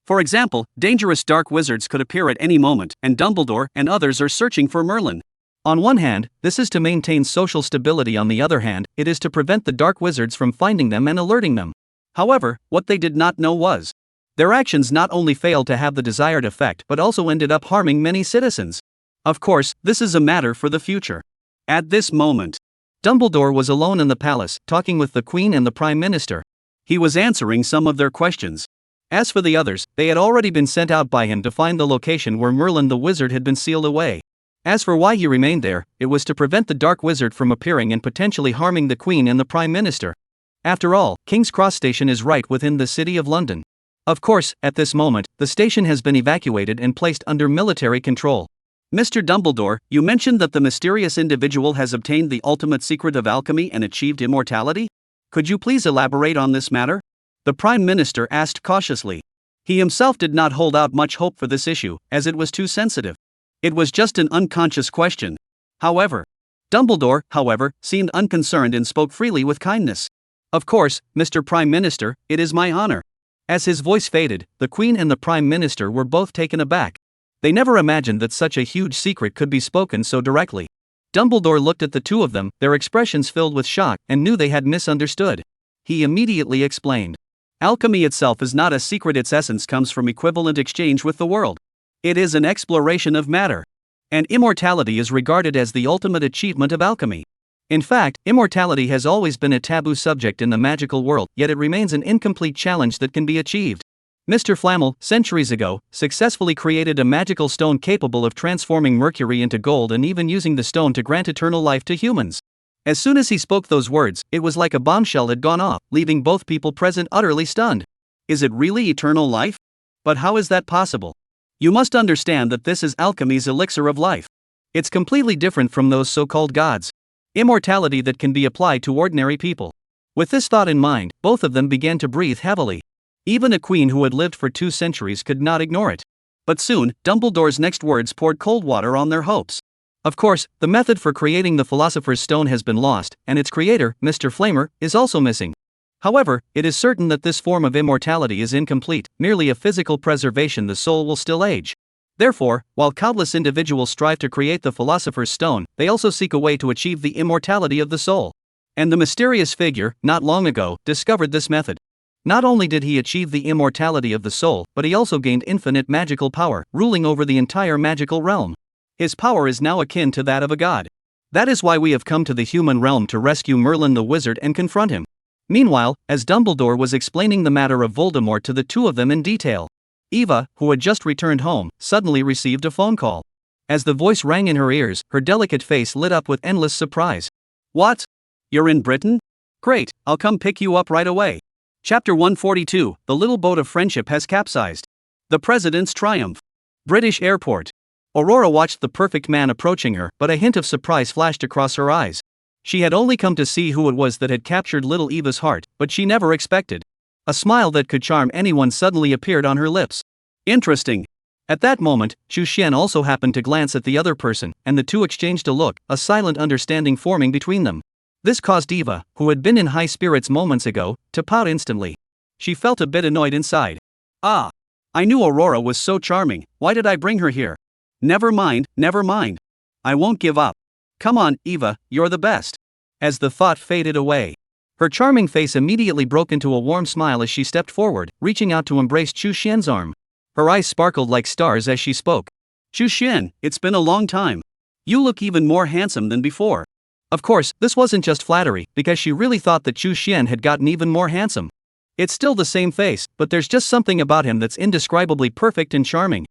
For example, dangerous dark wizards could appear at any moment, and Dumbledore and others are searching for Merlin. On one hand, this is to maintain social stability. On the other hand, it is to prevent the dark wizards from finding them and alerting them. However, what they did not know was, their actions not only failed to have the desired effect but also ended up harming many citizens. Of course, this is a matter for the future. At this moment, Dumbledore was alone in the palace, talking with the Queen and the Prime Minister. He was answering some of their questions. As for the others, they had already been sent out by him to find the location where Merlin the wizard had been sealed away. As for why he remained there, it was to prevent the dark wizard from appearing and potentially harming the Queen and the Prime Minister. After all, King's Cross Station is right within the City of London. Of course, at this moment, the station has been evacuated and placed under military control. Mr. Dumbledore, you mentioned that the mysterious individual has obtained the ultimate secret of alchemy and achieved immortality? Could you please elaborate on this matter? The Prime Minister asked cautiously. He himself did not hold out much hope for this issue, as it was too sensitive. It was just an unconscious question. Dumbledore, however, seemed unconcerned and spoke freely with kindness. Of course, Mr. Prime Minister, it is my honor. As his voice faded, the Queen and the Prime Minister were both taken aback. They never imagined that such a huge secret could be spoken so directly. Dumbledore looked at the two of them, their expressions filled with shock, and knew they had misunderstood. He immediately explained. Alchemy itself is not a secret, its essence comes from equivalent exchange with the world. It is an exploration of matter. And immortality is regarded as the ultimate achievement of alchemy. In fact, immortality has always been a taboo subject in the magical world, yet it remains an incomplete challenge that can be achieved. Mr. Flammel, centuries ago, successfully created a magical stone capable of transforming mercury into gold and even using the stone to grant eternal life to humans. As soon as he spoke those words, it was like a bombshell had gone off, leaving both people present utterly stunned. Is it really eternal life? But how is that possible? You must understand that this is alchemy's elixir of life. It's completely different from those so-called gods. Immortality that can be applied to ordinary people. With this thought in mind, both of them began to breathe heavily. Even a queen who had lived for 2 centuries could not ignore it. But soon, Dumbledore's next words poured cold water on their hopes. Of course, the method for creating the Philosopher's Stone has been lost, and its creator, Mr. Flamer, is also missing. However, it is certain that this form of immortality is incomplete, merely a physical preservation. The soul will still age. Therefore, while countless individuals strive to create the Philosopher's Stone, they also seek a way to achieve the immortality of the soul. And the mysterious figure, not long ago, discovered this method. Not only did he achieve the immortality of the soul, but he also gained infinite magical power, ruling over the entire magical realm. His power is now akin to that of a god. That is why we have come to the human realm to rescue Merlin the wizard and confront him. Meanwhile, as Dumbledore was explaining the matter of Voldemort to the two of them in detail, Eva, who had just returned home, suddenly received a phone call. As the voice rang in her ears, her delicate face lit up with endless surprise. What? You're in Britain? Great, I'll come pick you up right away. Chapter 142, The Little Boat of Friendship has capsized. The President's Triumph. British Airport. Aurora watched the perfect man approaching her, but a hint of surprise flashed across her eyes. She had only come to see who it was that had captured little Eva's heart, but she never expected. A smile that could charm anyone suddenly appeared on her lips. Interesting. At that moment, Chu Xian also happened to glance at the other person, and the two exchanged a look, a silent understanding forming between them. This caused Eva, who had been in high spirits moments ago, to pout instantly. She felt a bit annoyed inside. Ah! I knew Aurora was so charming, why did I bring her here? Never mind, never mind. I won't give up. Come on, Eva, you're the best. As the thought faded away, her charming face immediately broke into a warm smile as she stepped forward, reaching out to embrace Chu Xian's arm. Her eyes sparkled like stars as she spoke. Chu Xian, it's been a long time. You look even more handsome than before. Of course, this wasn't just flattery, because she really thought that Chu Xian had gotten even more handsome. It's still the same face, but there's just something about him that's indescribably perfect and charming.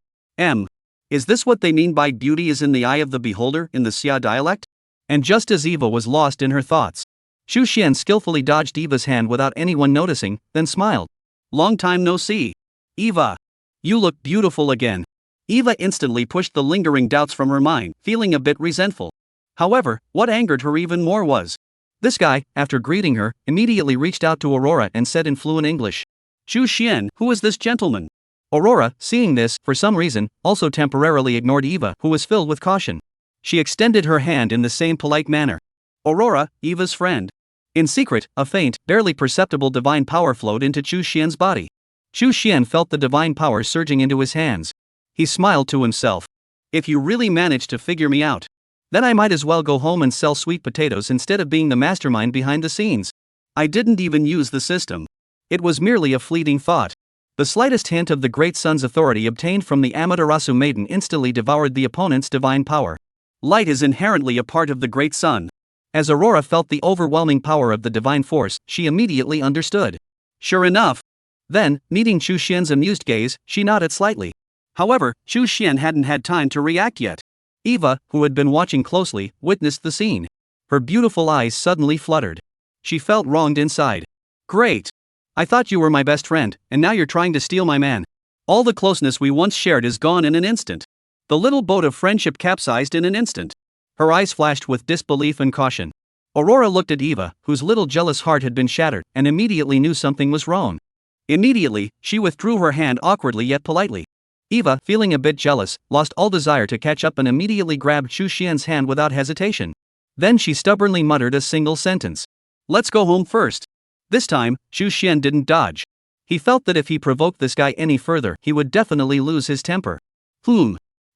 Is this what they mean by beauty is in the eye of the beholder in the Xia dialect? And just as Eva was lost in her thoughts, Chu Xian skillfully dodged Eva's hand without anyone noticing, then smiled. Long time no see. Eva. You look beautiful again. Eva instantly pushed the lingering doubts from her mind, feeling a bit resentful. However, what angered her even more was this guy, after greeting her, immediately reached out to Aurora and said in fluent English, Chu Xian, who is this gentleman? Aurora, seeing this, for some reason, also temporarily ignored Eva, who was filled with caution. She extended her hand in the same polite manner. Aurora, Eva's friend. In secret, a faint, barely perceptible divine power flowed into Chu Xian's body. Chu Xian felt the divine power surging into his hands. He smiled to himself. If you really manage to figure me out, then I might as well go home and sell sweet potatoes instead of being the mastermind behind the scenes. I didn't even use the system. It was merely a fleeting thought. The slightest hint of the Great Sun's authority obtained from the Amaterasu maiden instantly devoured the opponent's divine power. Light is inherently a part of the Great Sun. As Aurora felt the overwhelming power of the divine force, she immediately understood. Sure enough. Then, meeting Chu Xian's amused gaze, she nodded slightly. However, Chu Xian hadn't had time to react yet. Eva, who had been watching closely, witnessed the scene. Her beautiful eyes suddenly fluttered. She felt wronged inside. Great. I thought you were my best friend, and now you're trying to steal my man. All the closeness we once shared is gone in an instant. The little boat of friendship capsized in an instant. Her eyes flashed with disbelief and caution. Aurora looked at Eva, whose little jealous heart had been shattered, and immediately knew something was wrong. Immediately, she withdrew her hand awkwardly yet politely. Eva, feeling a bit jealous, lost all desire to catch up and immediately grabbed Chu Xian's hand without hesitation. Then she stubbornly muttered a single sentence. Let's go home first. This time, Chu Xian didn't dodge. He felt that if he provoked this guy any further, he would definitely lose his temper.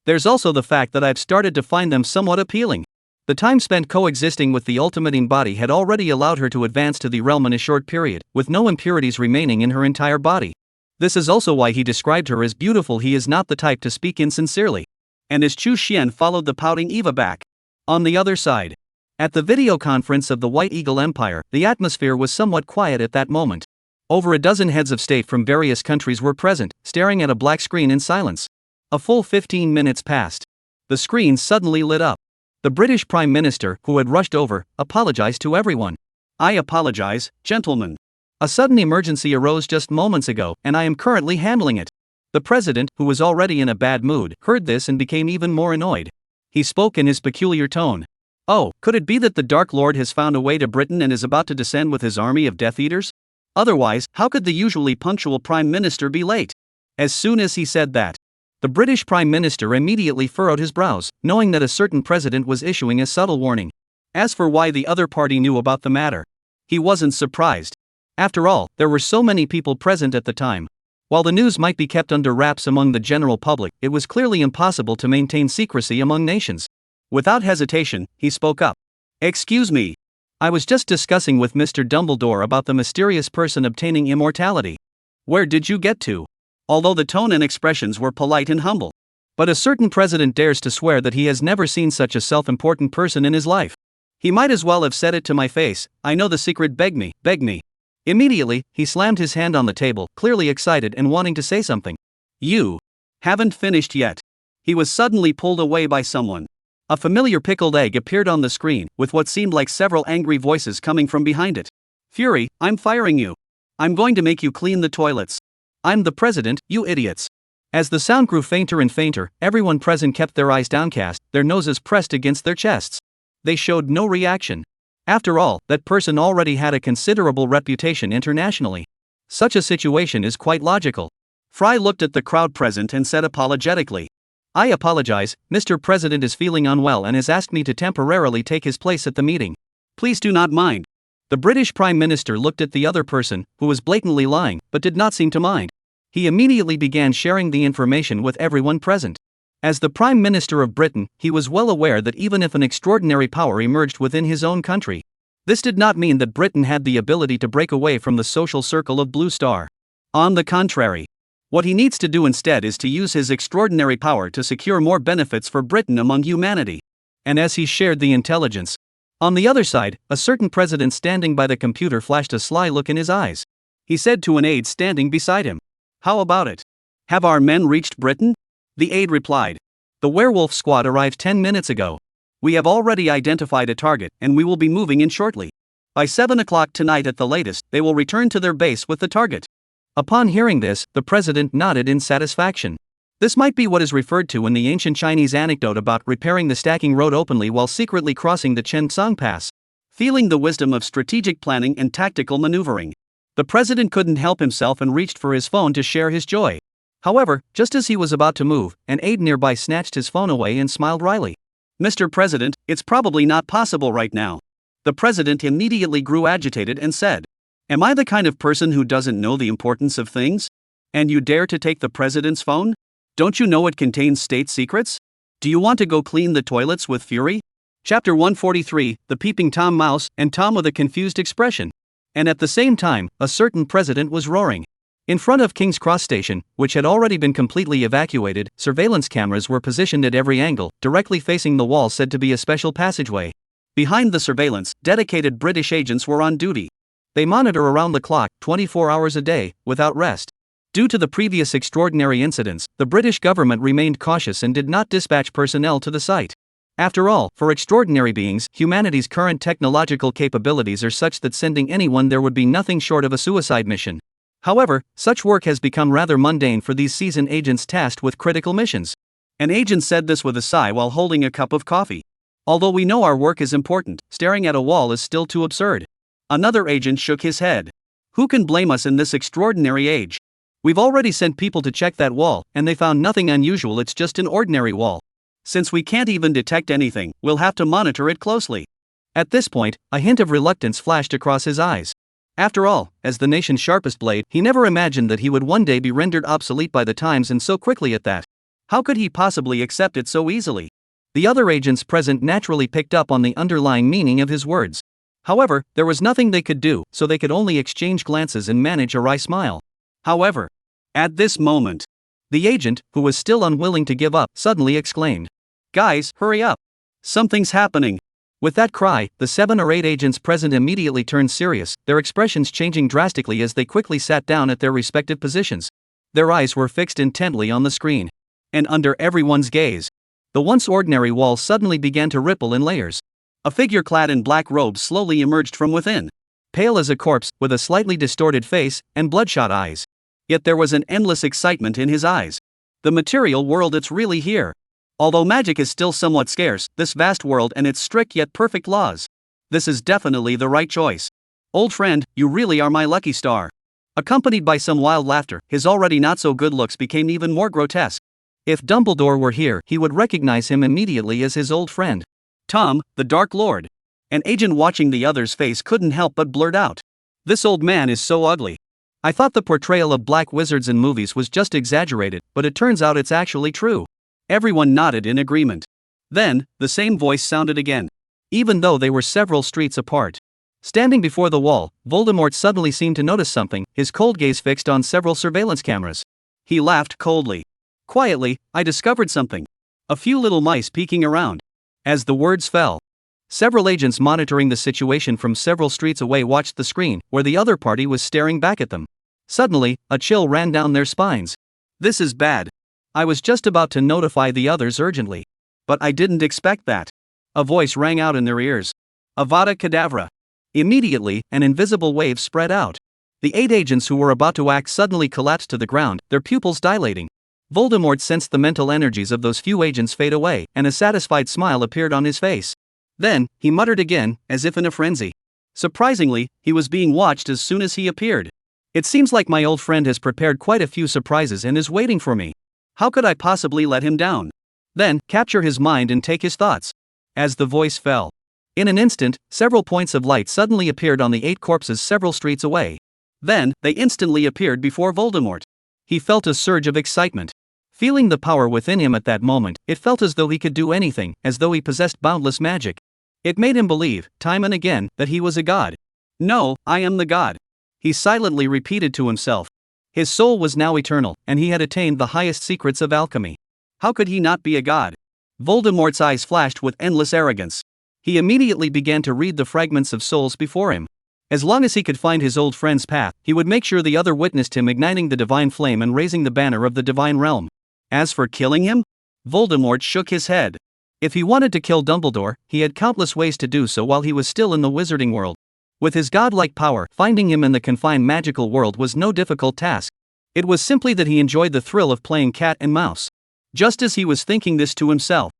There's also the fact that I've started to find them somewhat appealing. The time spent coexisting with the ultimating body had already allowed her to advance to the realm in a short period, with no impurities remaining in her entire body. This is also why he described her as beautiful. He is not the type to speak insincerely. And as Chu Xian followed the pouting Eva back. On the other side, at the video conference of the White Eagle Empire, the atmosphere was somewhat quiet at that moment. Over a dozen heads of state from various countries were present, staring at a black screen in silence. A full 15 minutes passed. The screen suddenly lit up. The British Prime Minister, who had rushed over, apologized to everyone. I apologize, gentlemen. A sudden emergency arose just moments ago, and I am currently handling it. The president, who was already in a bad mood, heard this and became even more annoyed. He spoke in his peculiar tone. Oh, could it be that the Dark Lord has found a way to Britain and is about to descend with his army of Death Eaters? Otherwise, how could the usually punctual Prime Minister be late? As soon as he said that, the British Prime Minister immediately furrowed his brows, knowing that a certain president was issuing a subtle warning. As for why the other party knew about the matter, he wasn't surprised. After all, there were so many people present at the time. While the news might be kept under wraps among the general public, it was clearly impossible to maintain secrecy among nations. Without hesitation, he spoke up. Excuse me. I was just discussing with Mr. Dumbledore about the mysterious person obtaining immortality. Where did you get to? Although the tone and expressions were polite and humble. But a certain president dares to swear that he has never seen such a self-important person in his life. He might as well have said it to my face. I know the secret. Beg me, beg me. Immediately, he slammed his hand on the table, clearly excited and wanting to say something. You haven't finished yet. He was suddenly pulled away by someone. A familiar pickled egg appeared on the screen, with what seemed like several angry voices coming from behind it. Fury, I'm firing you. I'm going to make you clean the toilets. I'm the president, you idiots. As the sound grew fainter and fainter, everyone present kept their eyes downcast, their noses pressed against their chests. They showed no reaction. After all, that person already had a considerable reputation internationally. Such a situation is quite logical. Fry looked at the crowd present and said apologetically. I apologize, Mr. President is feeling unwell and has asked me to temporarily take his place at the meeting. Please do not mind. The British Prime Minister looked at the other person, who was blatantly lying, but did not seem to mind. He immediately began sharing the information with everyone present. As the Prime Minister of Britain, he was well aware that even if an extraordinary power emerged within his own country, this did not mean that Britain had the ability to break away from the social circle of Blue Star. On the contrary, what he needs to do instead is to use his extraordinary power to secure more benefits for Britain among humanity. And as he shared the intelligence, on the other side, a certain president standing by the computer flashed a sly look in his eyes. He said to an aide standing beside him, "How about it? Have our men reached Britain?" The aide replied, "The werewolf squad arrived 10 minutes ago. We have already identified a target and we will be moving in shortly. By 7 o'clock tonight at the latest, they will return to their base with the target." Upon hearing this, the president nodded in satisfaction. This might be what is referred to in the ancient Chinese anecdote about repairing the stacking road openly while secretly crossing the Chengsang Pass. Feeling the wisdom of strategic planning and tactical maneuvering, the president couldn't help himself and reached for his phone to share his joy. However, just as he was about to move, an aide nearby snatched his phone away and smiled wryly. "Mr. President, it's probably not possible right now." The president immediately grew agitated and said, "Am I the kind of person who doesn't know the importance of things? And you dare to take the president's phone? Don't you know it contains state secrets? Do you want to go clean the toilets with fury?" Chapter 143, The Peeping Tom Mouse, and Tom with a confused expression. And at the same time, a certain president was roaring. In front of King's Cross Station, which had already been completely evacuated, surveillance cameras were positioned at every angle, directly facing the wall said to be a special passageway. Behind the surveillance, dedicated British agents were on duty. They monitor around the clock, 24 hours a day, without rest. Due to the previous extraordinary incidents, the British government remained cautious and did not dispatch personnel to the site. After all, for extraordinary beings, humanity's current technological capabilities are such that sending anyone there would be nothing short of a suicide mission. However, such work has become rather mundane for these seasoned agents tasked with critical missions. An agent said this with a sigh while holding a cup of coffee. "Although we know our work is important, staring at a wall is still too absurd." Another agent shook his head. "Who can blame us in this extraordinary age? We've already sent people to check that wall, and they found nothing unusual, it's just an ordinary wall. Since we can't even detect anything, we'll have to monitor it closely." At this point, a hint of reluctance flashed across his eyes. After all, as the nation's sharpest blade, he never imagined that he would one day be rendered obsolete by the times, and so quickly at that. How could he possibly accept it so easily? The other agents present naturally picked up on the underlying meaning of his words. However, there was nothing they could do, so they could only exchange glances and manage a wry smile. However, at this moment, the agent, who was still unwilling to give up, suddenly exclaimed, "Guys, hurry up! Something's happening!" With that cry, the 7 or 8 agents present immediately turned serious, their expressions changing drastically as they quickly sat down at their respective positions. Their eyes were fixed intently on the screen. And under everyone's gaze, the once ordinary wall suddenly began to ripple in layers. A figure clad in black robes slowly emerged from within. Pale as a corpse, with a slightly distorted face, and bloodshot eyes. Yet there was an endless excitement in his eyes. The material world, it's really here. Although magic is still somewhat scarce, this vast world and its strict yet perfect laws. This is definitely the right choice. Old friend, you really are my lucky star. Accompanied by some wild laughter, his already not so good looks became even more grotesque. If Dumbledore were here, he would recognize him immediately as his old friend, Tom, the Dark Lord. An agent watching the other's face couldn't help but blurt out, "This old man is so ugly. I thought the portrayal of black wizards in movies was just exaggerated, but it turns out it's actually true." Everyone nodded in agreement. Then, the same voice sounded again. Even though they were several streets apart. Standing before the wall, Voldemort suddenly seemed to notice something, his cold gaze fixed on several surveillance cameras. He laughed coldly. "Quietly, I discovered something. A few little mice peeking around." As the words fell, several agents monitoring the situation from several streets away watched the screen, where the other party was staring back at them. Suddenly, a chill ran down their spines. "This is bad. I was just about to notify the others urgently. But I didn't expect that." A voice rang out in their ears. "Avada Kedavra." Immediately, an invisible wave spread out. The 8 agents who were about to act suddenly collapsed to the ground, their pupils dilating. Voldemort sensed the mental energies of those few agents fade away, and a satisfied smile appeared on his face. Then, he muttered again, as if in a frenzy. Surprisingly, he was being watched as soon as he appeared. "It seems like my old friend has prepared quite a few surprises and is waiting for me. How could I possibly let him down?" Then, capture his mind and take his thoughts. As the voice fell, in an instant, several points of light suddenly appeared on the 8 corpses several streets away. Then, they instantly appeared before Voldemort. He felt a surge of excitement. Feeling the power within him at that moment, it felt as though he could do anything, as though he possessed boundless magic. It made him believe, time and again, that he was a god. "No, I am the god," he silently repeated to himself. His soul was now eternal, and he had attained the highest secrets of alchemy. How could he not be a god? Voldemort's eyes flashed with endless arrogance. He immediately began to read the fragments of souls before him. As long as he could find his old friend's path, he would make sure the other witnessed him igniting the divine flame and raising the banner of the divine realm. As for killing him? Voldemort shook his head. If he wanted to kill Dumbledore, he had countless ways to do so while he was still in the wizarding world. With his godlike power, finding him in the confined magical world was no difficult task. It was simply that he enjoyed the thrill of playing cat and mouse. Just as he was thinking this to himself,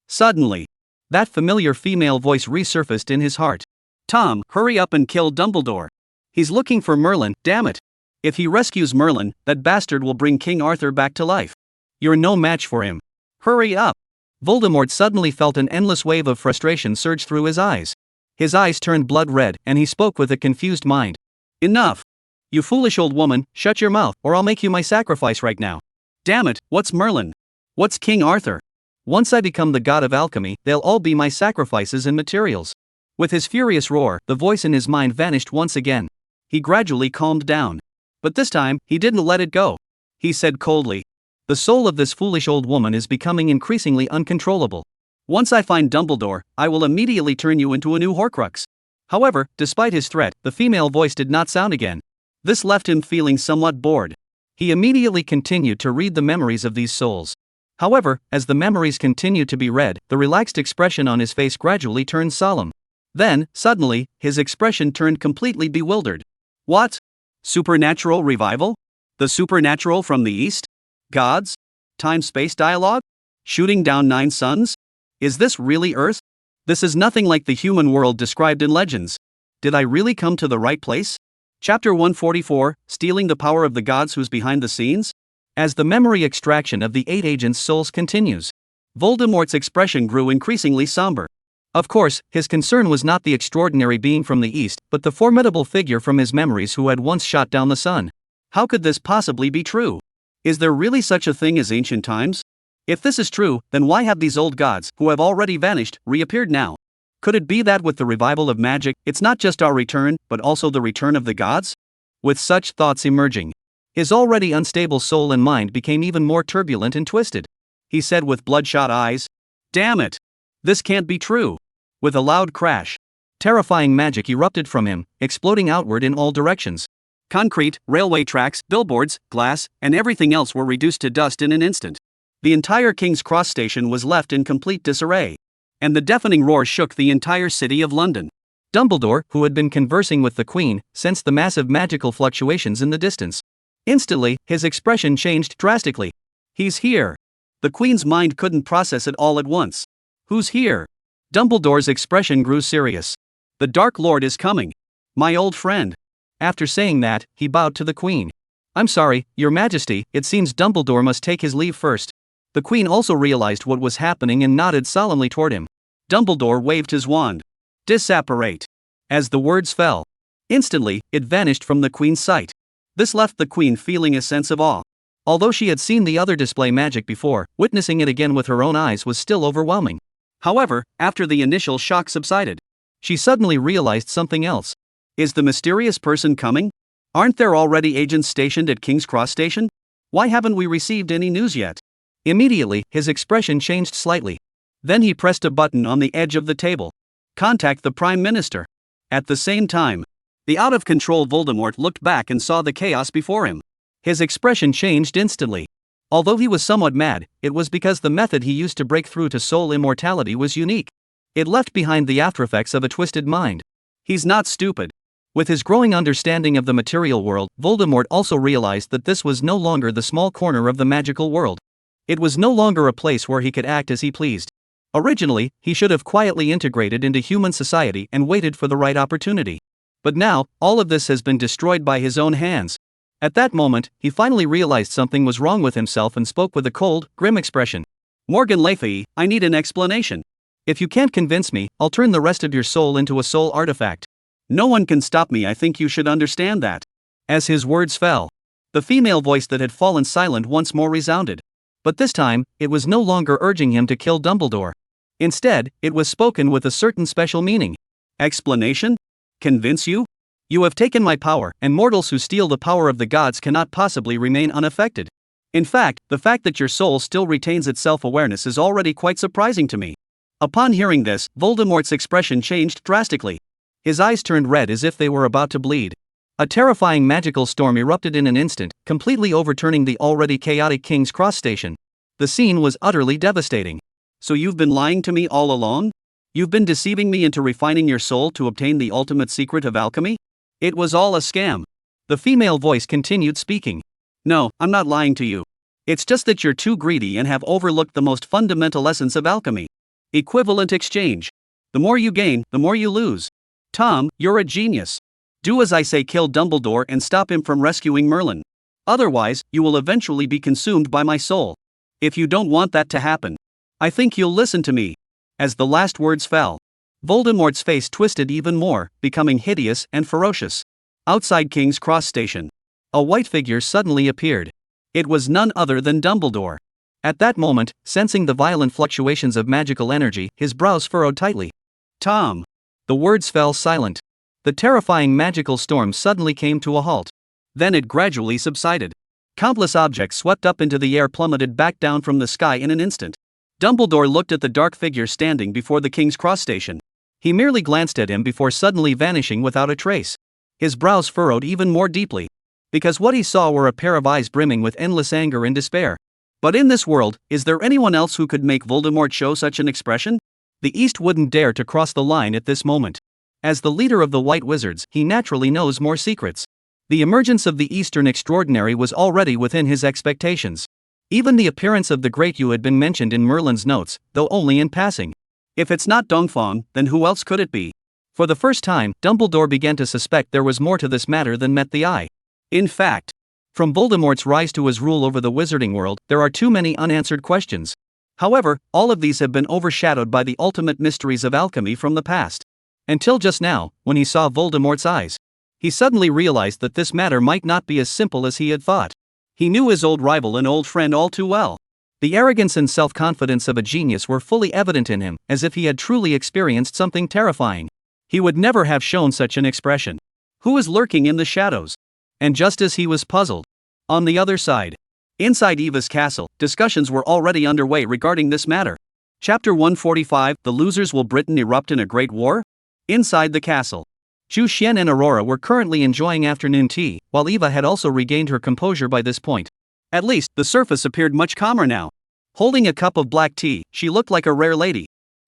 suddenly, that familiar female voice resurfaced in his heart. "Tom, hurry up and kill Dumbledore. He's looking for Merlin, damn it. If he rescues Merlin, that bastard will bring King Arthur back to life. You're no match for him. Hurry up." Voldemort suddenly felt an endless wave of frustration surge through his eyes. His eyes turned blood red, and he spoke with a confused mind. "Enough. You foolish old woman, shut your mouth, or I'll make you my sacrifice right now. Damn it, what's Merlin? What's King Arthur? Once I become the god of alchemy, they'll all be my sacrifices and materials." With his furious roar, the voice in his mind vanished once again. He gradually calmed down. But this time, he didn't let it go. He said coldly, "The soul of this foolish old woman is becoming increasingly uncontrollable. Once I find Dumbledore, I will immediately turn you into a new Horcrux." However, despite his threat, the female voice did not sound again. This left him feeling somewhat bored. He immediately continued to read the memories of these souls. However, as the memories continued to be read, the relaxed expression on his face gradually turned solemn. Then, suddenly, his expression turned completely bewildered. "What? Supernatural revival? The supernatural from the east? Gods? Time-space dialogue? Shooting down 9 suns? Is this really Earth? This is nothing like the human world described in legends. Did I really come to the right place?" Chapter 144, Stealing the Power of the Gods. Who's behind the scenes? As the memory extraction of the 8 agents' souls continues, Voldemort's expression grew increasingly somber. Of course, his concern was not the extraordinary being from the east, but the formidable figure from his memories who had once shot down the sun. How could this possibly be true? Is there really such a thing as ancient times? If this is true, then why have these old gods, who have already vanished, reappeared now? Could it be that with the revival of magic, it's not just our return, but also the return of the gods? With such thoughts emerging, his already unstable soul and mind became even more turbulent and twisted. He said with bloodshot eyes, "Damn it! This can't be true." With a loud crash, terrifying magic erupted from him, exploding outward in all directions. Concrete, railway tracks, billboards, glass, and everything else were reduced to dust in an instant. The entire King's Cross station was left in complete disarray. And the deafening roar shook the entire city of London. Dumbledore, who had been conversing with the Queen, sensed the massive magical fluctuations in the distance. Instantly, his expression changed drastically. "He's here." The Queen's mind couldn't process it all at once. "Who's here?" Dumbledore's expression grew serious. "The Dark Lord is coming. My old friend." After saying that, he bowed to the Queen. "I'm sorry, Your Majesty, it seems Dumbledore must take his leave first." The Queen also realized what was happening and nodded solemnly toward him. Dumbledore waved his wand. "Disapparate." As the words fell, instantly, it vanished from the Queen's sight. This left the Queen feeling a sense of awe. Although she had seen the other display magic before, witnessing it again with her own eyes was still overwhelming. However, after the initial shock subsided, she suddenly realized something else. Is the mysterious person coming? Aren't there already agents stationed at King's Cross Station? Why haven't we received any news yet? Immediately, his expression changed slightly. Then he pressed a button on the edge of the table. "Contact the Prime Minister." At the same time, the out-of-control Voldemort looked back and saw the chaos before him. His expression changed instantly. Although he was somewhat mad, it was because the method he used to break through to soul immortality was unique. It left behind the aftereffects of a twisted mind. He's not stupid. With his growing understanding of the material world, Voldemort also realized that this was no longer the small corner of the magical world. It was no longer a place where he could act as he pleased. Originally, he should have quietly integrated into human society and waited for the right opportunity. But now, all of this has been destroyed by his own hands. At that moment, he finally realized something was wrong with himself and spoke with a cold, grim expression. "Morgan Le Fay, I need an explanation. If you can't convince me, I'll turn the rest of your soul into a soul artifact. No one can stop me. I think you should understand that." As his words fell, The female voice that had fallen silent once more resounded. But this time, it was no longer urging him to kill Dumbledore. Instead, it was spoken with a certain special meaning. Explanation? Convince you? You have taken my power, and mortals who steal the power of the gods cannot possibly remain unaffected. In fact, the fact that your soul still retains its self-awareness is already quite surprising to me. Upon hearing this, Voldemort's expression changed drastically. His eyes turned red as if they were about to bleed. A terrifying magical storm erupted in an instant, completely overturning the already chaotic King's Cross station. The scene was utterly devastating. So you've been lying to me all along? You've been deceiving me into refining your soul to obtain the ultimate secret of alchemy? It was all a scam. The female voice continued speaking. No, I'm not lying to you. It's just that you're too greedy and have overlooked the most fundamental essence of alchemy. Equivalent exchange. The more you gain, the more you lose. Tom, you're a genius. Do as I say, kill Dumbledore and stop him from rescuing Merlin. Otherwise, you will eventually be consumed by my soul. If you don't want that to happen, I think you'll listen to me. As the last words fell, Voldemort's face twisted even more, becoming hideous and ferocious. Outside King's Cross station, a white figure suddenly appeared. It was none other than Dumbledore. At that moment, sensing the violent fluctuations of magical energy, his brows furrowed tightly. Tom. The words fell silent. The terrifying magical storm suddenly came to a halt. Then it gradually subsided. Countless objects swept up into the air plummeted back down from the sky in an instant. Dumbledore looked at the dark figure standing before the King's Cross station. He merely glanced at him before suddenly vanishing without a trace. His brows furrowed even more deeply, because what he saw were a pair of eyes brimming with endless anger and despair. But in this world, is there anyone else who could make Voldemort show such an expression? The East wouldn't dare to cross the line at this moment. As the leader of the White Wizards, he naturally knows more secrets. The emergence of the Eastern Extraordinary was already within his expectations. Even the appearance of the Great Yu had been mentioned in Merlin's notes, though only in passing. If it's not Dongfang, then who else could it be? For the first time, Dumbledore began to suspect there was more to this matter than met the eye. In fact, from Voldemort's rise to his rule over the wizarding world, there are too many unanswered questions. However, all of these have been overshadowed by the ultimate mysteries of alchemy from the past. Until just now, when he saw Voldemort's eyes, he suddenly realized that this matter might not be as simple as he had thought. He knew his old rival and old friend all too well. The arrogance and self-confidence of a genius were fully evident in him, as if he had truly experienced something terrifying. He would never have shown such an expression. Who is lurking in the shadows? And just as he was puzzled, on the other side, inside Eva's castle, discussions were already underway regarding this matter. Chapter 145, The Losers Will Britain Erupt in a Great War? Inside the castle, Chu Xian and Aurora were currently enjoying afternoon tea, while Eva had also regained her composure by this point. At least, the surface appeared much calmer now. Holding a cup of black tea, she looked like a rare lady.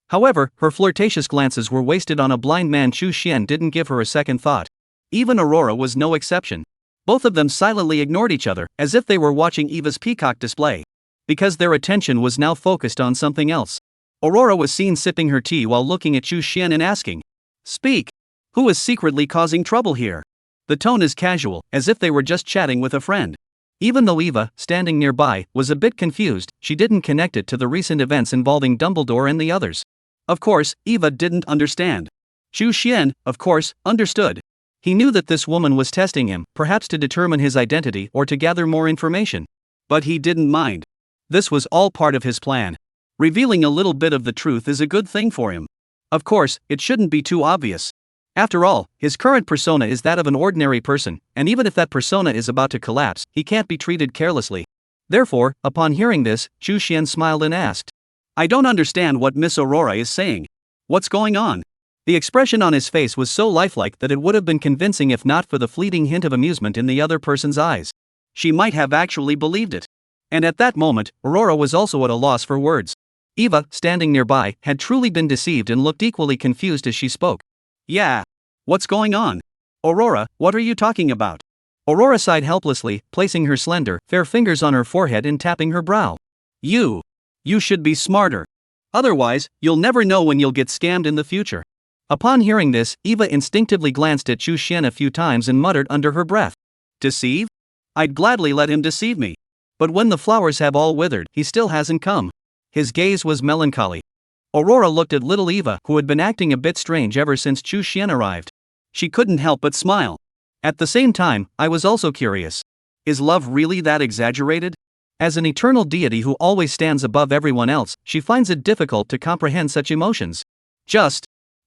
However, her flirtatious glances were wasted on a blind man. Chu Xian didn't give her a second thought. Even Aurora was no exception. Both of them silently ignored each other, as if they were watching Eva's peacock display. Because their attention was now focused on something else. Aurora was seen sipping her tea while looking at Chu Xian and asking, "Speak. Who is secretly causing trouble here?" The tone is casual, as if they were just chatting with a friend. Even though Eva, standing nearby, was a bit confused, she didn't connect it to the recent events involving Dumbledore and the others. Of course, Eva didn't understand. Chu Xian, of course, understood. He knew that this woman was testing him, perhaps to determine his identity or to gather more information. But he didn't mind. This was all part of his plan. Revealing a little bit of the truth is a good thing for him. Of course, it shouldn't be too obvious. After all, his current persona is that of an ordinary person, and even if that persona is about to collapse, he can't be treated carelessly. Therefore, upon hearing this, Chu Xian smiled and asked, "I don't understand what Miss Aurora is saying. What's going on?" The expression on his face was so lifelike that it would have been convincing if not for the fleeting hint of amusement in the other person's eyes. She might have actually believed it. And at that moment, Aurora was also at a loss for words. Eva, standing nearby, had truly been deceived and looked equally confused as she spoke. "Yeah. What's going on? Aurora, what are you talking about?" Aurora sighed helplessly, placing her slender, fair fingers on her forehead and tapping her brow. You should be smarter. Otherwise, you'll never know when you'll get scammed in the future." Upon hearing this, Eva instinctively glanced at Chu Xian a few times and muttered under her breath, "Deceive? I'd gladly let him deceive me. But when the flowers have all withered, he still hasn't come." His gaze was melancholy. Aurora looked at little Eva, who had been acting a bit strange ever since Chu Xian arrived. She couldn't help but smile. At the same time, I was also curious. Is love really that exaggerated? As an eternal deity who always stands above everyone else, she finds it difficult to comprehend such emotions.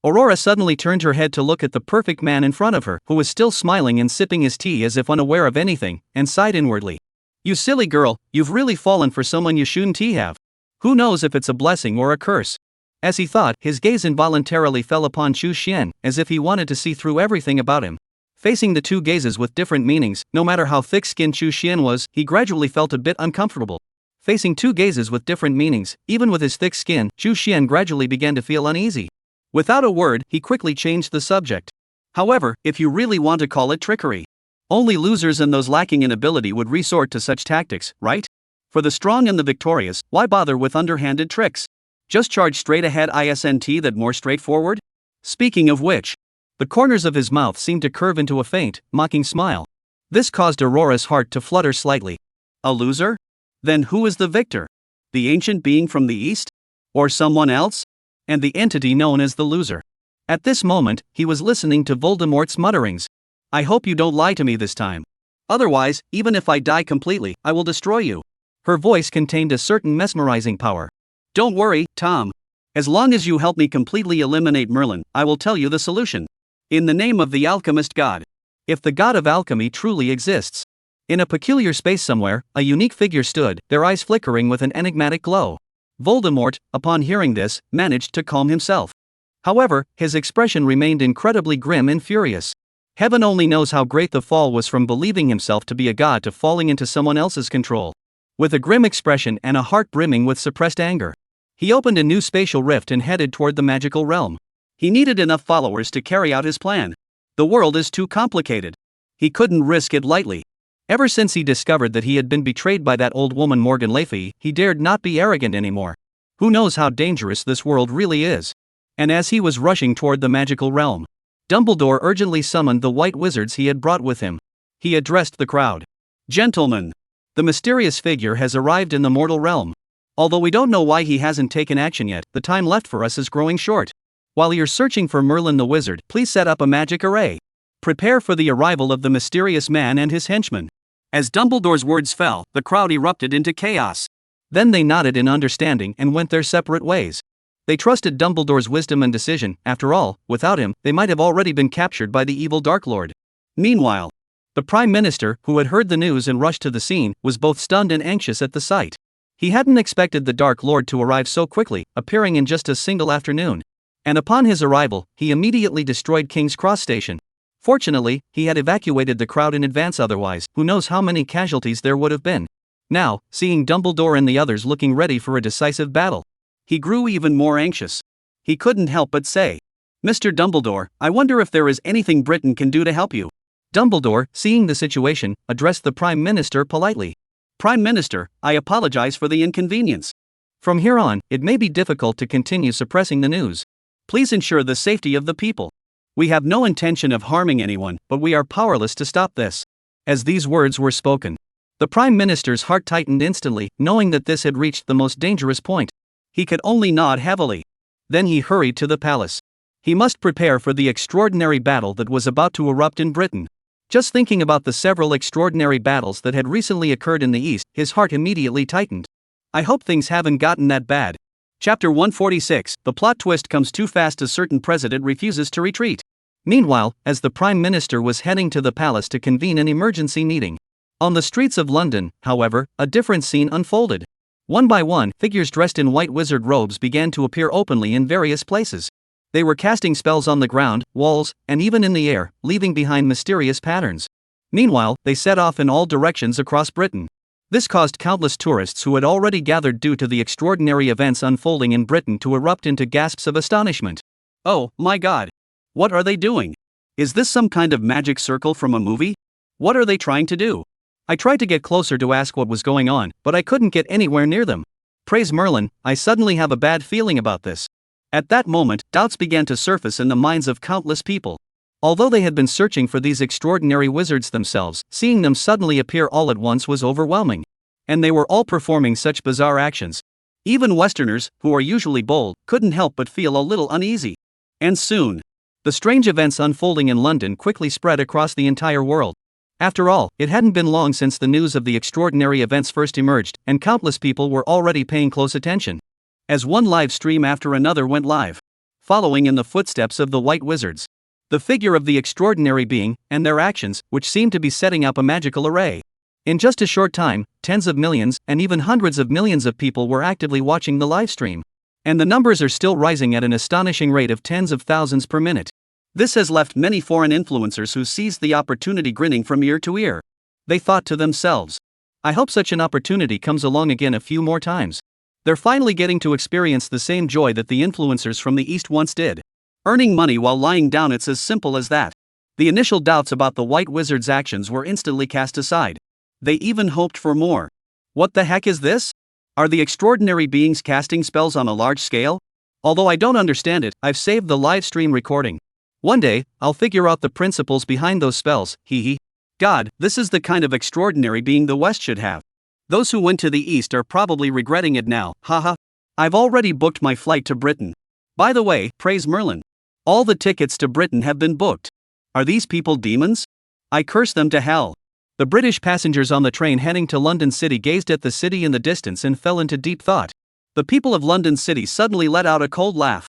Aurora suddenly turned her head to look at the perfect man in front of her, who was still smiling and sipping his tea as if unaware of anything, and sighed inwardly. You silly girl, you've really fallen for someone you shouldn't have. Who knows if it's a blessing or a curse? As he thought, his gaze involuntarily fell upon Chu Xian, as if he wanted to see through everything about him. Facing the two gazes with different meanings, no matter how thick-skinned Chu Xian was, he gradually felt a bit uncomfortable. Facing two gazes with different meanings, even with his thick skin, Chu Xian gradually began to feel uneasy. Without a word, he quickly changed the subject. However, if you really want to call it trickery, only losers and those lacking in ability would resort to such tactics, right? For the strong and the victorious, why bother with underhanded tricks? Just charge straight ahead, isn't that more straightforward? Speaking of which, the corners of his mouth seemed to curve into a faint, mocking smile. This caused Aurora's heart to flutter slightly. A loser? Then who is the victor? The ancient being from the east? Or someone else? And the entity known as the loser. At this moment, he was listening to Voldemort's mutterings. I hope you don't lie to me this time. Otherwise, even if I die completely, I will destroy you. Her voice contained a certain mesmerizing power. Don't worry, Tom. As long as you help me completely eliminate Merlin, I will tell you the solution. In the name of the alchemist god. If the god of alchemy truly exists. In a peculiar space somewhere, a unique figure stood, their eyes flickering with an enigmatic glow. Voldemort, upon hearing this, managed to calm himself. However, his expression remained incredibly grim and furious. Heaven only knows how great the fall was from believing himself to be a god to falling into someone else's control. With a grim expression and a heart brimming with suppressed anger, he opened a new spatial rift and headed toward the magical realm. He needed enough followers to carry out his plan. The world is too complicated. He couldn't risk it lightly. Ever since he discovered that he had been betrayed by that old woman Morgan Le Fay, he dared not be arrogant anymore. Who knows how dangerous this world really is? And as he was rushing toward the magical realm, Dumbledore urgently summoned the white wizards he had brought with him. He addressed the crowd. Gentlemen, the mysterious figure has arrived in the mortal realm. Although we don't know why he hasn't taken action yet, the time left for us is growing short. While you're searching for Merlin the wizard, please set up a magic array. Prepare for the arrival of the mysterious man and his henchmen. As Dumbledore's words fell, the crowd erupted into chaos. Then they nodded in understanding and went their separate ways. They trusted Dumbledore's wisdom and decision. After all, without him, they might have already been captured by the evil Dark Lord. Meanwhile, the Prime Minister, who had heard the news and rushed to the scene, was both stunned and anxious at the sight. He hadn't expected the Dark Lord to arrive so quickly, appearing in just a single afternoon. And upon his arrival, he immediately destroyed King's Cross Station. Fortunately, he had evacuated the crowd in advance, otherwise, who knows how many casualties there would have been. Now, seeing Dumbledore and the others looking ready for a decisive battle, he grew even more anxious. He couldn't help but say, Mr. Dumbledore, I wonder if there is anything Britain can do to help you. Dumbledore, seeing the situation, addressed the Prime Minister politely. Prime Minister, I apologize for the inconvenience. From here on, it may be difficult to continue suppressing the news. Please ensure the safety of the people. We have no intention of harming anyone, but we are powerless to stop this. As these words were spoken, the Prime Minister's heart tightened instantly, knowing that this had reached the most dangerous point. He could only nod heavily. Then he hurried to the palace. He must prepare for the extraordinary battle that was about to erupt in Britain. Just thinking about the several extraordinary battles that had recently occurred in the East, his heart immediately tightened. I hope things haven't gotten that bad. Chapter 146, the plot twist comes too fast. A certain president refuses to retreat. Meanwhile, as the Prime Minister was heading to the palace to convene an emergency meeting, on the streets of London, however, a different scene unfolded. One by one, figures dressed in white wizard robes began to appear openly in various places. They were casting spells on the ground, walls, and even in the air, leaving behind mysterious patterns. Meanwhile, they set off in all directions across Britain. This caused countless tourists who had already gathered due to the extraordinary events unfolding in Britain to erupt into gasps of astonishment. Oh, my God! What are they doing? Is this some kind of magic circle from a movie? What are they trying to do? I tried to get closer to ask what was going on, but I couldn't get anywhere near them. Praise Merlin, I suddenly have a bad feeling about this. At that moment, doubts began to surface in the minds of countless people. Although they had been searching for these extraordinary wizards themselves, seeing them suddenly appear all at once was overwhelming. And they were all performing such bizarre actions. Even Westerners, who are usually bold, couldn't help but feel a little uneasy. And soon, the strange events unfolding in London quickly spread across the entire world. After all, it hadn't been long since the news of the extraordinary events first emerged, and countless people were already paying close attention. As one live stream after another went live, following in the footsteps of the White Wizards, the figure of the extraordinary being, and their actions, which seemed to be setting up a magical array. In just a short time, tens of millions, and even hundreds of millions of people were actively watching the live stream. And the numbers are still rising at an astonishing rate of tens of thousands per minute. This has left many foreign influencers who seized the opportunity grinning from ear to ear. They thought to themselves, I hope such an opportunity comes along again a few more times. They're finally getting to experience the same joy that the influencers from the East once did. Earning money while lying down, it's as simple as that. The initial doubts about the White Wizard's actions were instantly cast aside. They even hoped for more. What the heck is this? Are the extraordinary beings casting spells on a large scale? Although I don't understand it, I've saved the live stream recording. One day, I'll figure out the principles behind those spells, hee. God, this is the kind of extraordinary being the West should have. Those who went to the East are probably regretting it now, haha. I've already booked my flight to Britain. By the way, praise Merlin. All the tickets to Britain have been booked. Are these people demons? I curse them to hell. The British passengers on the train heading to London City gazed at the city in the distance and fell into deep thought. The people of London City suddenly let out a cold laugh.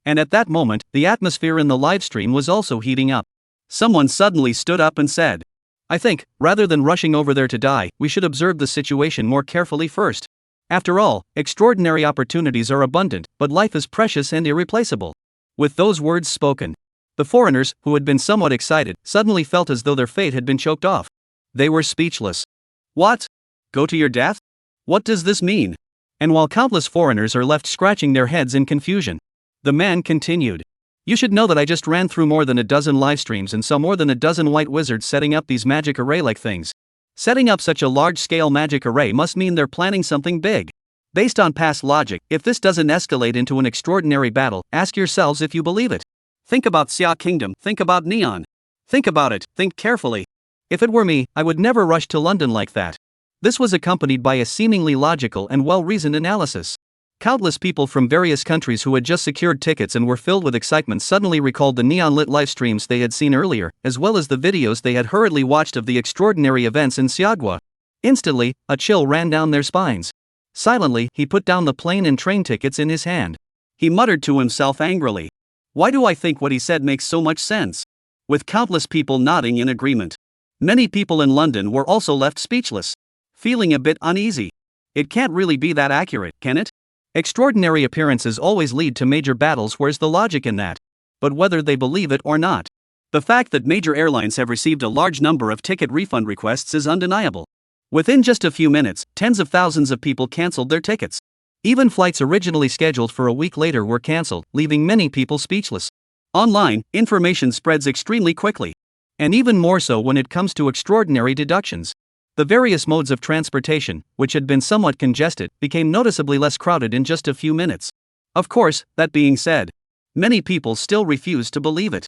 And at that moment, the atmosphere in the live stream was also heating up. Someone suddenly stood up and said, I think, rather than rushing over there to die, we should observe the situation more carefully first. After all, extraordinary opportunities are abundant, but life is precious and irreplaceable. With those words spoken, the foreigners, who had been somewhat excited, suddenly felt as though their fate had been choked off. They were speechless. What? Go to your death? What does this mean? And while countless foreigners are left scratching their heads in confusion, the man continued. You should know that I just ran through more than a dozen live streams and saw more than a dozen White Wizards setting up these magic array-like things. Setting up such a large-scale magic array must mean they're planning something big. Based on past logic, if this doesn't escalate into an extraordinary battle, ask yourselves if you believe it. Think about Xia Kingdom, think about Neon. Think about it, think carefully. If it were me, I would never rush to London like that. This was accompanied by a seemingly logical and well-reasoned analysis. Countless people from various countries who had just secured tickets and were filled with excitement suddenly recalled the neon-lit live streams they had seen earlier, as well as the videos they had hurriedly watched of the extraordinary events in Xiagua. Instantly, a chill ran down their spines. Silently, he put down the plane and train tickets in his hand. He muttered to himself angrily. Why do I think what he said makes so much sense? With countless people nodding in agreement. Many people in London were also left speechless, feeling a bit uneasy. It can't really be that accurate, can it? Extraordinary appearances always lead to major battles. Where's the logic in that? But whether they believe it or not, the fact that major airlines have received a large number of ticket refund requests is undeniable. Within just a few minutes, tens of thousands of people canceled their tickets. Even flights originally scheduled for a week later were canceled, leaving many people speechless. Online, information spreads extremely quickly. And even more so when it comes to extraordinary deductions. The various modes of transportation, which had been somewhat congested, became noticeably less crowded in just a few minutes. Of course, that being said, many people still refuse to believe it.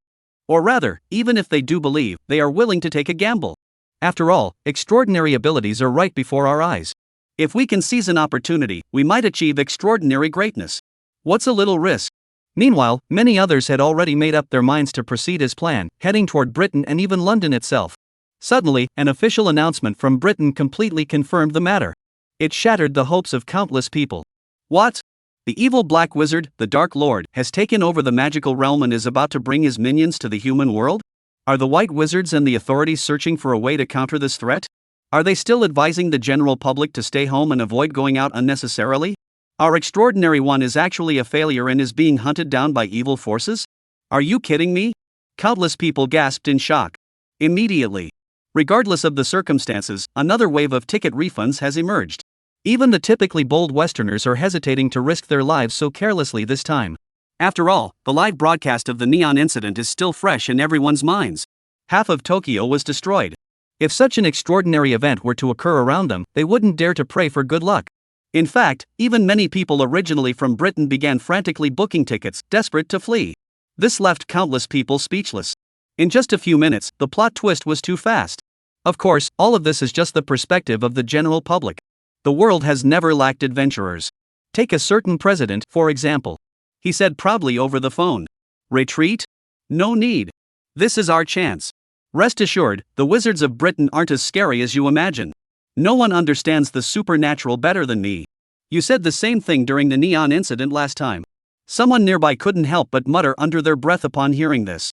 Or rather, even if they do believe, they are willing to take a gamble. After all, extraordinary abilities are right before our eyes. If we can seize an opportunity, we might achieve extraordinary greatness. What's a little risk? Meanwhile, many others had already made up their minds to proceed as planned, heading toward Britain and even London itself. Suddenly, an official announcement from Britain completely confirmed the matter. It shattered the hopes of countless people. What? The evil Black Wizard, the Dark Lord, has taken over the magical realm and is about to bring his minions to the human world? Are the White Wizards and the authorities searching for a way to counter this threat? Are they still advising the general public to stay home and avoid going out unnecessarily? Our extraordinary one is actually a failure and is being hunted down by evil forces? Are you kidding me? Countless people gasped in shock. Immediately. Regardless of the circumstances, another wave of ticket refunds has emerged. Even the typically bold Westerners are hesitating to risk their lives so carelessly this time. After all, the live broadcast of the neon incident is still fresh in everyone's minds. Half of Tokyo was destroyed. If such an extraordinary event were to occur around them, they wouldn't dare to pray for good luck. In fact, even many people originally from Britain began frantically booking tickets, desperate to flee. This left countless people speechless. In just a few minutes, the plot twist was too fast. Of course, all of this is just the perspective of the general public. The world has never lacked adventurers. Take a certain president, for example. He said proudly over the phone, "Retreat? No need. This is our chance. Rest assured, the wizards of Britain aren't as scary as you imagine. No one understands the supernatural better than me. You said the same thing during the neon incident last time. Someone nearby couldn't help but mutter under their breath upon hearing this.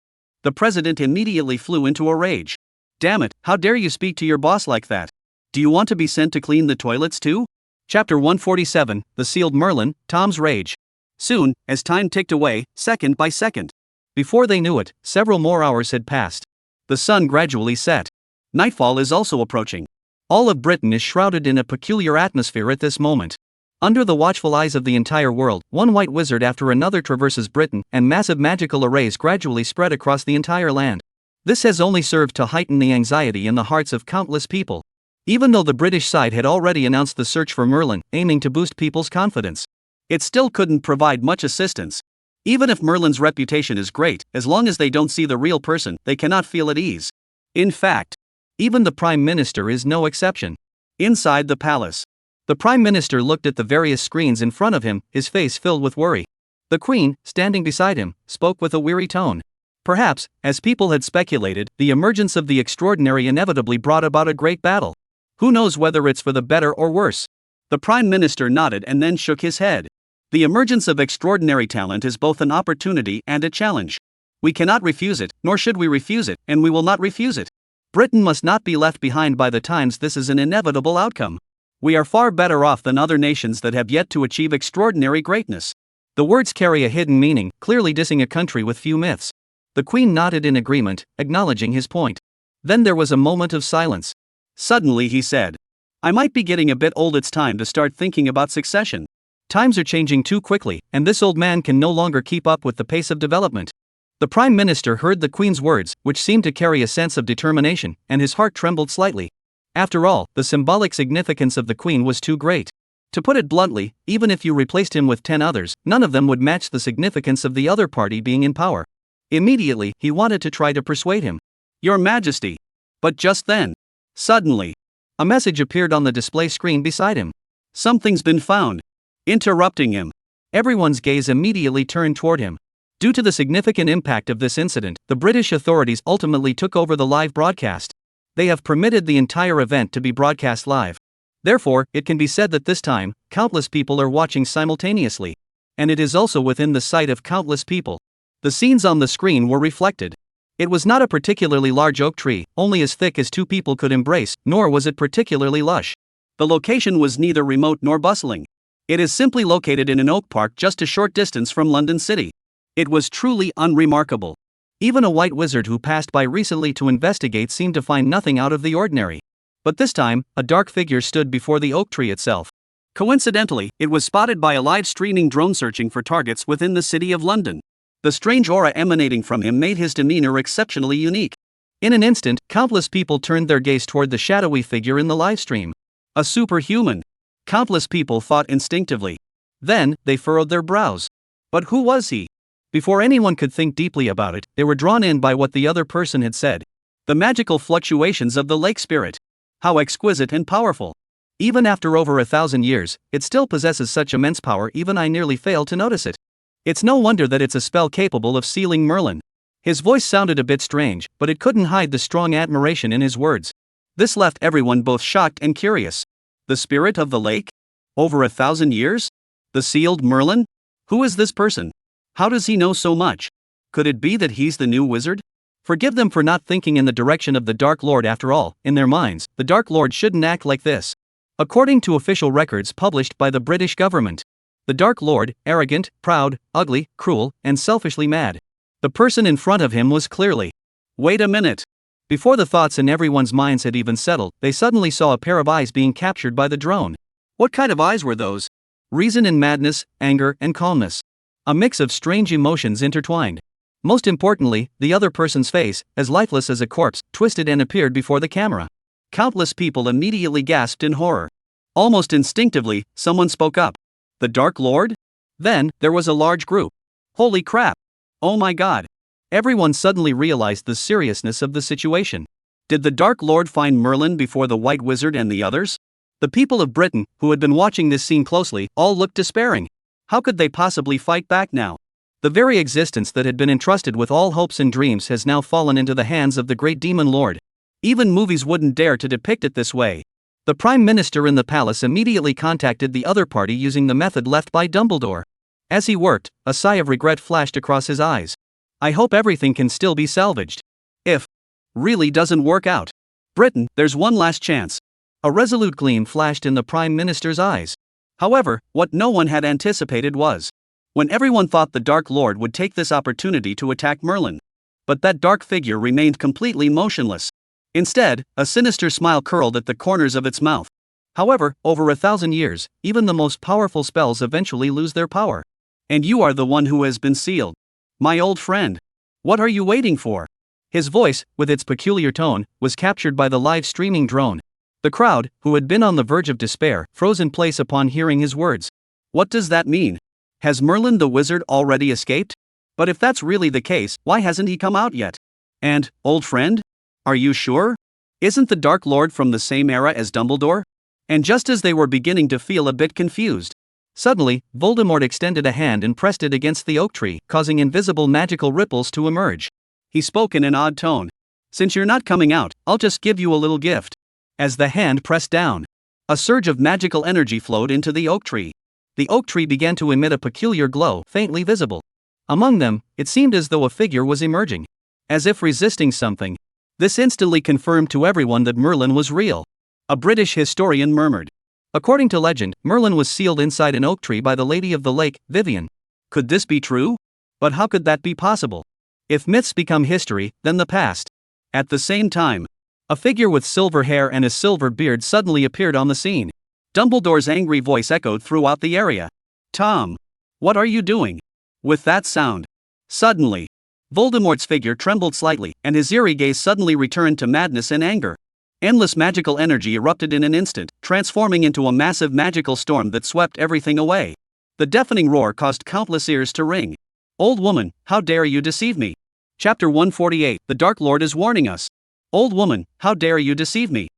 The president immediately flew into a rage. Damn it, how dare you speak to your boss like that? Do you want to be sent to clean the toilets too? Chapter 147, The Sealed Merlin, Tom's Rage. Soon, as time ticked away, second by second. Before they knew it, several more hours had passed. The sun gradually set. Nightfall is also approaching. All of Britain is shrouded in a peculiar atmosphere at this moment. Under the watchful eyes of the entire world, one white wizard after another traverses Britain, and massive magical arrays gradually spread across the entire land. This has only served to heighten the anxiety in the hearts of countless people. Even though the British side had already announced the search for Merlin, aiming to boost people's confidence, it still couldn't provide much assistance. Even if Merlin's reputation is great, as long as they don't see the real person, they cannot feel at ease. In fact, even the Prime Minister is no exception. Inside the palace, the Prime Minister looked at the various screens in front of him, his face filled with worry. The Queen, standing beside him, spoke with a weary tone. Perhaps, as people had speculated, the emergence of the extraordinary inevitably brought about a great battle. Who knows whether it's for the better or worse? The Prime Minister nodded and then shook his head. The emergence of extraordinary talent is both an opportunity and a challenge. We cannot refuse it, nor should we refuse it, and we will not refuse it. Britain must not be left behind by the times. This is an inevitable outcome. We are far better off than other nations that have yet to achieve extraordinary greatness. The words carry a hidden meaning, clearly dissing a country with few myths. The Queen nodded in agreement, acknowledging his point. Then there was a moment of silence. Suddenly he said, I might be getting a bit old. It's time to start thinking about succession. Times are changing too quickly, and this old man can no longer keep up with the pace of development. The Prime Minister heard the Queen's words, which seemed to carry a sense of determination, and his heart trembled slightly. After all, the symbolic significance of the Queen was too great. To put it bluntly, even if you replaced him with 10 others, none of them would match the significance of the other party being in power. Immediately, he wanted to try to persuade him. Your Majesty. But just then, suddenly, a message appeared on the display screen beside him. Something's been found. Interrupting him. Everyone's gaze immediately turned toward him. Due to the significant impact of this incident, the British authorities ultimately took over the live broadcast. They have permitted the entire event to be broadcast live. Therefore, it can be said that this time, countless people are watching simultaneously. And it is also within the sight of countless people. The scenes on the screen were reflected. It was not a particularly large oak tree, only as thick as two people could embrace, nor was it particularly lush. The location was neither remote nor bustling. It is simply located in an oak park just a short distance from London City. It was truly unremarkable. Even a white wizard who passed by recently to investigate seemed to find nothing out of the ordinary. But this time, a dark figure stood before the oak tree itself. Coincidentally, it was spotted by a live streaming drone searching for targets within the city of London. The strange aura emanating from him made his demeanor exceptionally unique. In an instant, countless people turned their gaze toward the shadowy figure in the live stream. A superhuman. Countless people thought instinctively. Then, they furrowed their brows. But who was he? Before anyone could think deeply about it, they were drawn in by what the other person had said. The magical fluctuations of the lake spirit. How exquisite and powerful. Even after over 1,000 years, it still possesses such immense power. Even I nearly failed to notice it. It's no wonder that it's a spell capable of sealing Merlin. His voice sounded a bit strange, but it couldn't hide the strong admiration in his words. This left everyone both shocked and curious. The spirit of the lake? Over 1,000 years? The sealed Merlin? Who is this person? How does he know so much? Could it be that he's the new wizard? Forgive them for not thinking in the direction of the Dark Lord. After all, in their minds, the Dark Lord shouldn't act like this. According to official records published by the British government, the Dark Lord, arrogant, proud, ugly, cruel, and selfishly mad. The person in front of him was clearly. Wait a minute. Before the thoughts in everyone's minds had even settled, they suddenly saw a pair of eyes being captured by the drone. What kind of eyes were those? Reason and madness, anger and calmness. A mix of strange emotions intertwined. Most importantly, the other person's face, as lifeless as a corpse, twisted and appeared before the camera. Countless people immediately gasped in horror. Almost instinctively, someone spoke up. The Dark Lord? Then, there was a large group. Holy crap! Oh my god! Everyone suddenly realized the seriousness of the situation. Did the Dark Lord find Merlin before the White Wizard and the others? The people of Britain, who had been watching this scene closely, all looked despairing. How could they possibly fight back now? The very existence that had been entrusted with all hopes and dreams has now fallen into the hands of the great demon lord. Even movies wouldn't dare to depict it this way. The Prime Minister in the palace immediately contacted the other party using the method left by Dumbledore. As he worked, a sigh of regret flashed across his eyes. I hope everything can still be salvaged. If really doesn't work out, Britain, there's one last chance. A resolute gleam flashed in the Prime Minister's eyes. However, what no one had anticipated was when everyone thought the Dark Lord would take this opportunity to attack Merlin. But that dark figure remained completely motionless. Instead, a sinister smile curled at the corners of its mouth. However, over 1,000 years, even the most powerful spells eventually lose their power. And you are the one who has been sealed. My old friend. What are you waiting for? His voice, with its peculiar tone, was captured by the live streaming drone. The crowd, who had been on the verge of despair, froze in place upon hearing his words. What does that mean? Has Merlin the wizard already escaped? But if that's really the case, why hasn't he come out yet? And, old friend? Are you sure? Isn't the Dark Lord from the same era as Dumbledore? And just as they were beginning to feel a bit confused, suddenly, Voldemort extended a hand and pressed it against the oak tree, causing invisible magical ripples to emerge. He spoke in an odd tone. Since you're not coming out, I'll just give you a little gift. As the hand pressed down, a surge of magical energy flowed into the oak tree. The oak tree began to emit a peculiar glow, faintly visible. Among them, it seemed as though a figure was emerging, as if resisting something. This instantly confirmed to everyone that Merlin was real. A British historian murmured. According to legend, Merlin was sealed inside an oak tree by the Lady of the Lake, Vivian. Could this be true? But how could that be possible? If myths become history, then the past. At the same time, a figure with silver hair and a silver beard suddenly appeared on the scene. Dumbledore's angry voice echoed throughout the area. Tom! What are you doing? With that sound. Suddenly, Voldemort's figure trembled slightly, and his eerie gaze suddenly returned to madness and anger. Endless magical energy erupted in an instant, transforming into a massive magical storm that swept everything away. The deafening roar caused countless ears to ring. Old woman, how dare you deceive me? Chapter 148, The Dark Lord is warning us. Old woman, how dare you deceive me?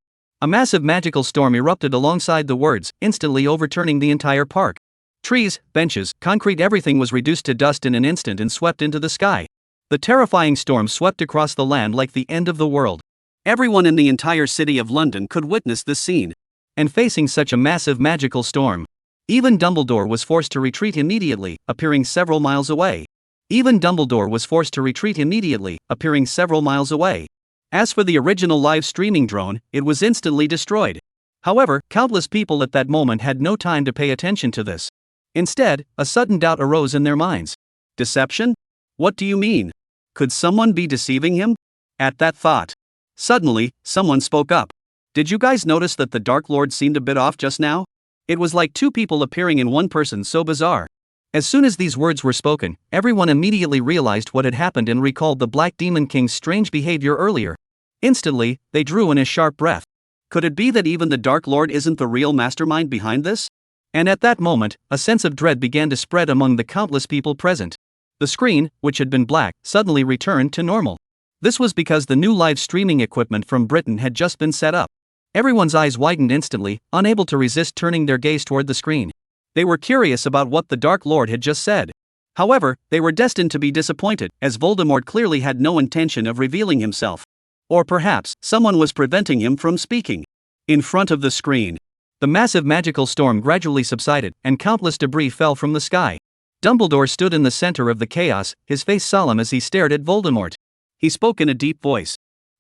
A massive magical storm erupted alongside the words, instantly overturning the entire park. Trees, benches, concrete, everything was reduced to dust in an instant and swept into the sky. The terrifying storm swept across the land like the end of the world. Everyone in the entire city of London could witness this scene. And facing such a massive magical storm, even Dumbledore was forced to retreat immediately, appearing several miles away. As for the original live streaming drone, it was instantly destroyed. However, countless people at that moment had no time to pay attention to this. Instead, a sudden doubt arose in their minds. Deception? What do you mean? Could someone be deceiving him? At that thought, suddenly, someone spoke up. Did you guys notice that the Dark Lord seemed a bit off just now? It was like two people appearing in one person, so bizarre. As soon as these words were spoken, everyone immediately realized what had happened and recalled the Black Demon King's strange behavior earlier. Instantly, they drew in a sharp breath. Could it be that even the Dark Lord isn't the real mastermind behind this? And at that moment, a sense of dread began to spread among the countless people present. The screen, which had been black, suddenly returned to normal. This was because the new live streaming equipment from Britain had just been set up. Everyone's eyes widened instantly, unable to resist turning their gaze toward the screen. They were curious about what the Dark Lord had just said. However, they were destined to be disappointed, as Voldemort clearly had no intention of revealing himself. Or perhaps, someone was preventing him from speaking. In front of the screen, the massive magical storm gradually subsided, and countless debris fell from the sky. Dumbledore stood in the center of the chaos, his face solemn as he stared at Voldemort. He spoke in a deep voice.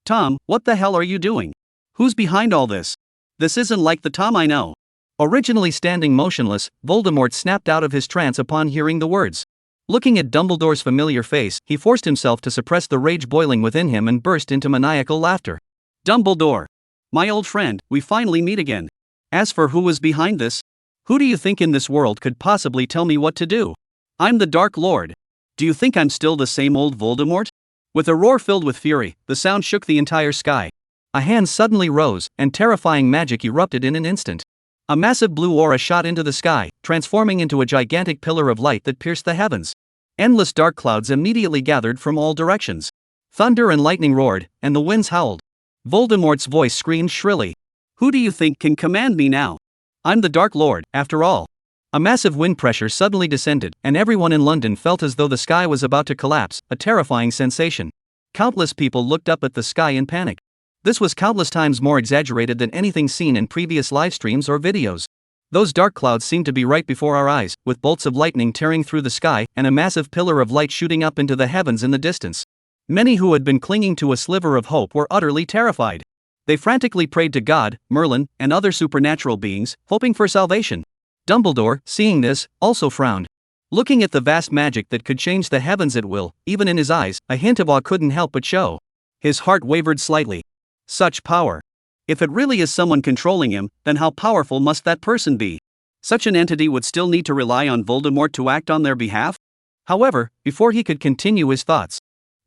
Tom, what the hell are you doing? Who's behind all this? This isn't like the Tom I know. Originally standing motionless, Voldemort snapped out of his trance upon hearing the words. Looking at Dumbledore's familiar face, he forced himself to suppress the rage boiling within him and burst into maniacal laughter. Dumbledore! My old friend, we finally meet again. As for who was behind this, who do you think in this world could possibly tell me what to do? I'm the Dark Lord. Do you think I'm still the same old Voldemort? With a roar filled with fury, the sound shook the entire sky. A hand suddenly rose, and terrifying magic erupted in an instant. A massive blue aura shot into the sky, transforming into a gigantic pillar of light that pierced the heavens. Endless dark clouds immediately gathered from all directions. Thunder and lightning roared, and the winds howled. Voldemort's voice screamed shrilly. Who do you think can command me now? I'm the Dark Lord, after all. A massive wind pressure suddenly descended, and everyone in London felt as though the sky was about to collapse, a terrifying sensation. Countless people looked up at the sky in panic. This was countless times more exaggerated than anything seen in previous live streams or videos. Those dark clouds seemed to be right before our eyes, with bolts of lightning tearing through the sky and a massive pillar of light shooting up into the heavens in the distance. Many who had been clinging to a sliver of hope were utterly terrified. They frantically prayed to God, Merlin, and other supernatural beings, hoping for salvation. Dumbledore, seeing this, also frowned. Looking at the vast magic that could change the heavens at will, even in his eyes, a hint of awe couldn't help but show. His heart wavered slightly. Such power. If it really is someone controlling him, then how powerful must that person be? Such an entity would still need to rely on Voldemort to act on their behalf? However, before he could continue his thoughts,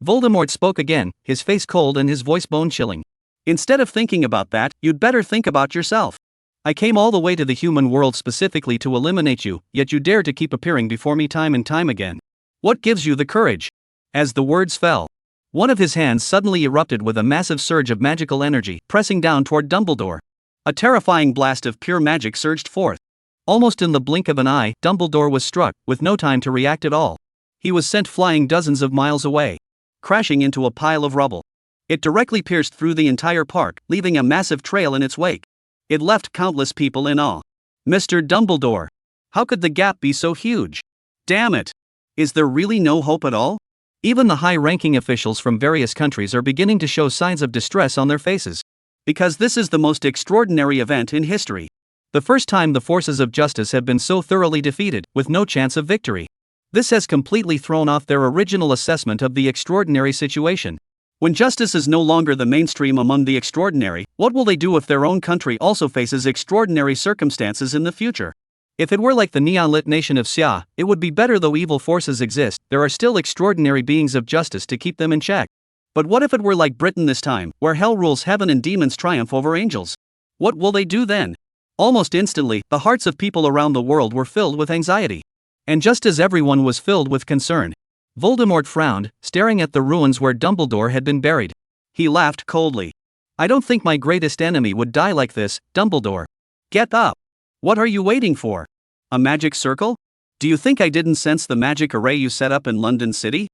Voldemort spoke again, his face cold and his voice bone-chilling. Instead of thinking about that, you'd better think about yourself. I came all the way to the human world specifically to eliminate you, yet you dare to keep appearing before me time and time again. What gives you the courage? As the words fell, one of his hands suddenly erupted with a massive surge of magical energy, pressing down toward Dumbledore. A terrifying blast of pure magic surged forth. Almost in the blink of an eye, Dumbledore was struck, with no time to react at all. He was sent flying dozens of miles away, crashing into a pile of rubble. It directly pierced through the entire park, leaving a massive trail in its wake. It left countless people in awe. Mr. Dumbledore! How could the gap be so huge? Damn it! Is there really no hope at all? Even the high-ranking officials from various countries are beginning to show signs of distress on their faces. Because this is the most extraordinary event in history. The first time the forces of justice have been so thoroughly defeated, with no chance of victory. This has completely thrown off their original assessment of the extraordinary situation. When justice is no longer the mainstream among the extraordinary, what will they do if their own country also faces extraordinary circumstances in the future? If it were like the neon-lit nation of Xia, it would be better. Though evil forces exist, there are still extraordinary beings of justice to keep them in check. But what if it were like Britain this time, where hell rules heaven and demons triumph over angels? What will they do then? Almost instantly, the hearts of people around the world were filled with anxiety. And just as everyone was filled with concern, Voldemort frowned, staring at the ruins where Dumbledore had been buried. He laughed coldly. I don't think my greatest enemy would die like this, Dumbledore. Get up. What are you waiting for? A magic circle? Do you think I didn't sense the magic array you set up in London City?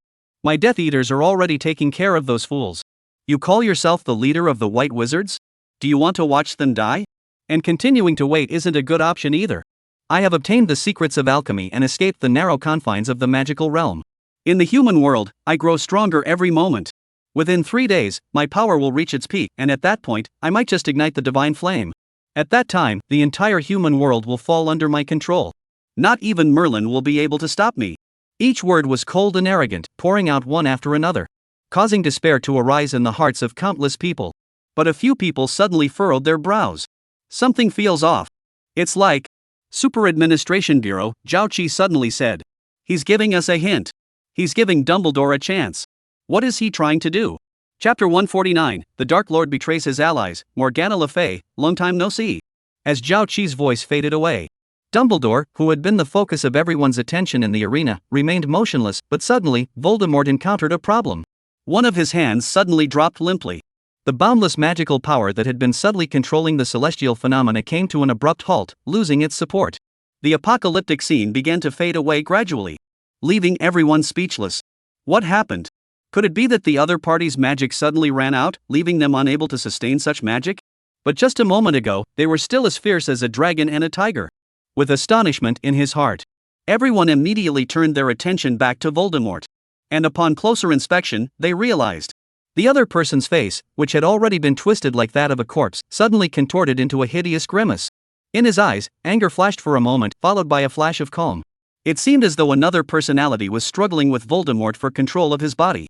My Death Eaters are already taking care of those fools. You call yourself the leader of the White Wizards? Do you want to watch them die? And continuing to wait isn't a good option either. I have obtained the secrets of alchemy and escaped the narrow confines of the magical realm. In the human world, I grow stronger every moment. Within 3 days, my power will reach its peak, and at that point, I might just ignite the divine flame. At that time, the entire human world will fall under my control. Not even Merlin will be able to stop me. Each word was cold and arrogant, pouring out one after another, causing despair to arise in the hearts of countless people. But a few people suddenly furrowed their brows. Something feels off. It's like Super Administration Bureau, Zhao Qi suddenly said. He's giving us a hint. He's giving Dumbledore a chance. What is he trying to do? Chapter 149, The Dark Lord betrays his allies, Morgana Le Fay, long time no see. As Zhao Qi's voice faded away, Dumbledore, who had been the focus of everyone's attention in the arena, remained motionless, but suddenly, Voldemort encountered a problem. One of his hands suddenly dropped limply. The boundless magical power that had been subtly controlling the celestial phenomena came to an abrupt halt, losing its support. The apocalyptic scene began to fade away gradually, leaving everyone speechless. What happened? Could it be that the other party's magic suddenly ran out, leaving them unable to sustain such magic? But just a moment ago, they were still as fierce as a dragon and a tiger. With astonishment in his heart, everyone immediately turned their attention back to Voldemort. And upon closer inspection, they realized the other person's face, which had already been twisted like that of a corpse, suddenly contorted into a hideous grimace. In his eyes, anger flashed for a moment, followed by a flash of calm. It seemed as though another personality was struggling with Voldemort for control of his body.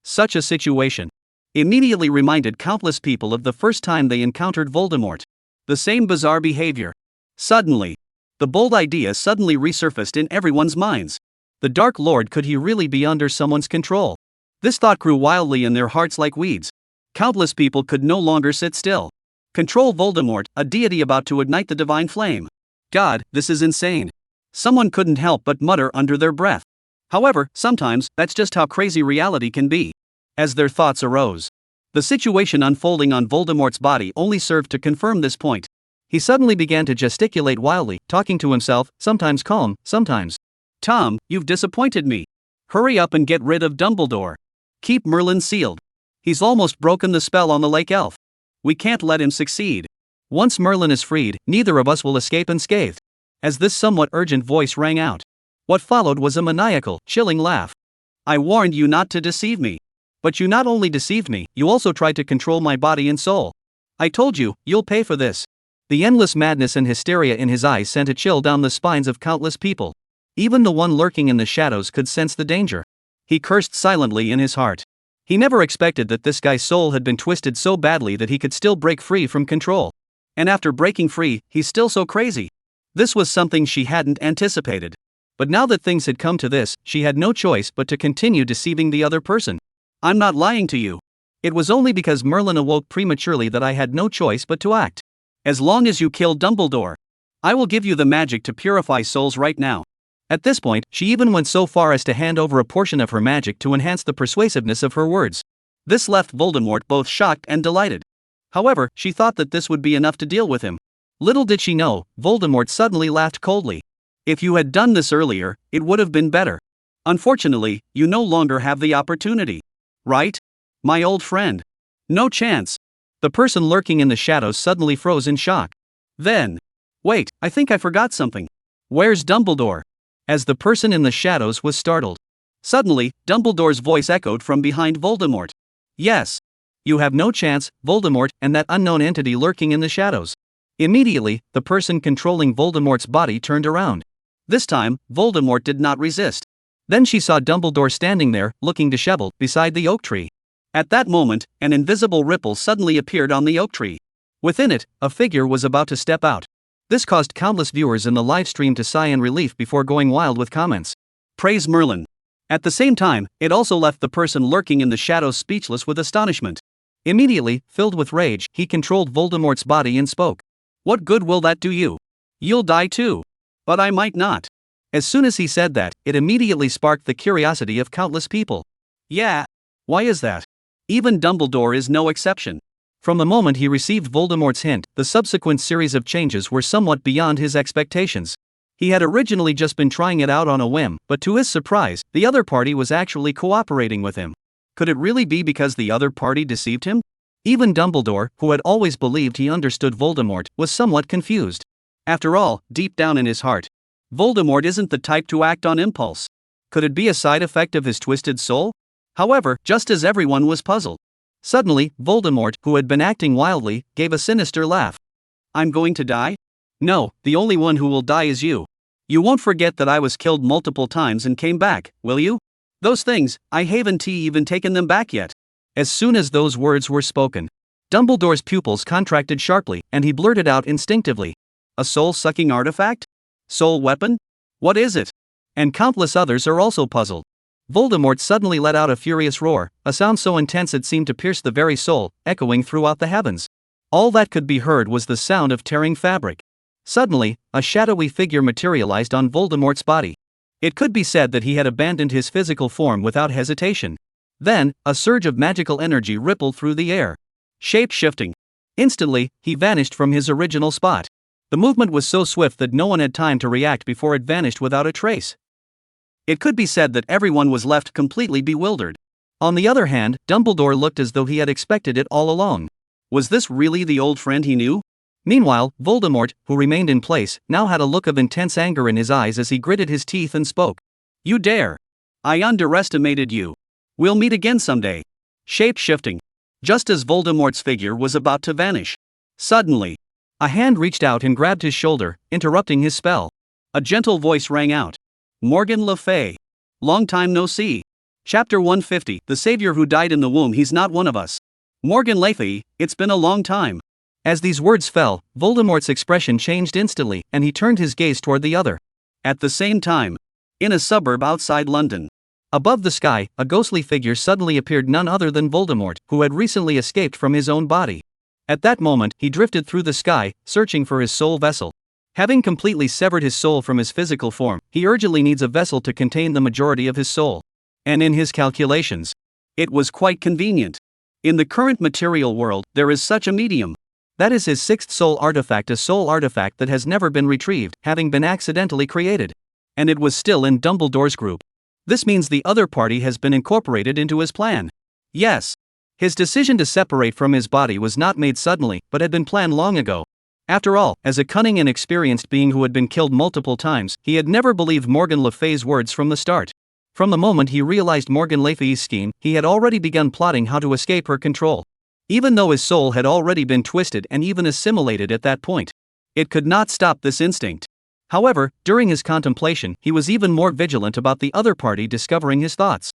Such a situation immediately reminded countless people of the first time they encountered Voldemort. The same bizarre behavior. Suddenly, the bold idea suddenly resurfaced in everyone's minds. The Dark Lord, could he really be under someone's control? This thought grew wildly in their hearts like weeds. Countless people could no longer sit still. Control Voldemort, a deity about to ignite the divine flame. God, this is insane. Someone couldn't help but mutter under their breath. However, sometimes, that's just how crazy reality can be. As their thoughts arose, the situation unfolding on Voldemort's body only served to confirm this point. He suddenly began to gesticulate wildly, talking to himself, sometimes calm, sometimes. Tom, you've disappointed me. Hurry up and get rid of Dumbledore. Keep Merlin sealed. He's almost broken the spell on the lake elf. We can't let him succeed. Once Merlin is freed, neither of us will escape unscathed. As this somewhat urgent voice rang out, what followed was a maniacal, chilling laugh. I warned you not to deceive me. But you not only deceived me, you also tried to control my body and soul. I told you, you'll pay for this. The endless madness and hysteria in his eyes sent a chill down the spines of countless people. Even the one lurking in the shadows could sense the danger. He cursed silently in his heart. He never expected that this guy's soul had been twisted so badly that he could still break free from control. And after breaking free, he's still so crazy. This was something she hadn't anticipated. But now that things had come to this, she had no choice but to continue deceiving the other person. I'm not lying to you. It was only because Merlin awoke prematurely that I had no choice but to act. As long as you kill Dumbledore, I will give you the magic to purify souls right now. At this point, she even went so far as to hand over a portion of her magic to enhance the persuasiveness of her words. This left Voldemort both shocked and delighted. However, she thought that this would be enough to deal with him. Little did she know, Voldemort suddenly laughed coldly. If you had done this earlier, it would have been better. Unfortunately, you no longer have the opportunity. Right? My old friend. No chance. The person lurking in the shadows suddenly froze in shock. Then. Wait, I think I forgot something. Where's Dumbledore? As the person in the shadows was startled. Suddenly, Dumbledore's voice echoed from behind Voldemort. Yes. You have no chance, Voldemort, and that unknown entity lurking in the shadows. Immediately, the person controlling Voldemort's body turned around. This time, Voldemort did not resist. Then she saw Dumbledore standing there, looking disheveled, beside the oak tree. At that moment, an invisible ripple suddenly appeared on the oak tree. Within it, a figure was about to step out. This caused countless viewers in the live stream to sigh in relief before going wild with comments. Praise Merlin. At the same time, it also left the person lurking in the shadows speechless with astonishment. Immediately, filled with rage, he controlled Voldemort's body and spoke. What good will that do you? You'll die too. But I might not. As soon as he said that, it immediately sparked the curiosity of countless people. Yeah. Why is that? Even Dumbledore is no exception. From the moment he received Voldemort's hint, the subsequent series of changes were somewhat beyond his expectations. He had originally just been trying it out on a whim, but to his surprise, the other party was actually cooperating with him. Could it really be because the other party deceived him? Even Dumbledore, who had always believed he understood Voldemort, was somewhat confused. After all, deep down in his heart, Voldemort isn't the type to act on impulse. Could it be a side effect of his twisted soul? However, just as everyone was puzzled, suddenly, Voldemort, who had been acting wildly, gave a sinister laugh. I'm going to die? No, the only one who will die is you. You won't forget that I was killed multiple times and came back, will you? Those things, I haven't even taken them back yet. As soon as those words were spoken, Dumbledore's pupils contracted sharply, and he blurted out instinctively. A soul-sucking artifact? Soul weapon? What is it? And countless others are also puzzled. Voldemort suddenly let out a furious roar, a sound so intense it seemed to pierce the very soul, echoing throughout the heavens. All that could be heard was the sound of tearing fabric. Suddenly, a shadowy figure materialized on Voldemort's body. It could be said that he had abandoned his physical form without hesitation. Then, a surge of magical energy rippled through the air. Shape-shifting. Instantly, he vanished from his original spot. The movement was so swift that no one had time to react before it vanished without a trace. It could be said that everyone was left completely bewildered. On the other hand, Dumbledore looked as though he had expected it all along. Was this really the old friend he knew? Meanwhile, Voldemort, who remained in place, now had a look of intense anger in his eyes as he gritted his teeth and spoke. You dare! I underestimated you. We'll meet again someday. Shape-shifting. Just as Voldemort's figure was about to vanish, suddenly, a hand reached out and grabbed his shoulder, interrupting his spell. A gentle voice rang out. Morgan Le Fay. Long time no see. Chapter 150. The savior who died in the womb, he's not one of us. Morgan Le Fay, it's been a long time. As these words fell, Voldemort's expression changed instantly, and he turned his gaze toward the other. At the same time, in a suburb outside London, above the sky, a ghostly figure suddenly appeared, none other than Voldemort, who had recently escaped from his own body. At that moment, he drifted through the sky, searching for his soul vessel. Having completely severed his soul from his physical form, he urgently needs a vessel to contain the majority of his soul. And in his calculations, it was quite convenient. In the current material world, there is such a medium. That is his sixth soul artifact, a soul artifact that has never been retrieved, having been accidentally created. And it was still in Dumbledore's group. This means the other party has been incorporated into his plan. Yes. His decision to separate from his body was not made suddenly, but had been planned long ago. After all, as a cunning and experienced being who had been killed multiple times, he had never believed Morgan Le Fay's words from the start. From the moment he realized Morgan Le Fay's scheme, he had already begun plotting how to escape her control. Even though his soul had already been twisted and even assimilated at that point, it could not stop this instinct. However, during his contemplation, he was even more vigilant about the other party discovering his thoughts.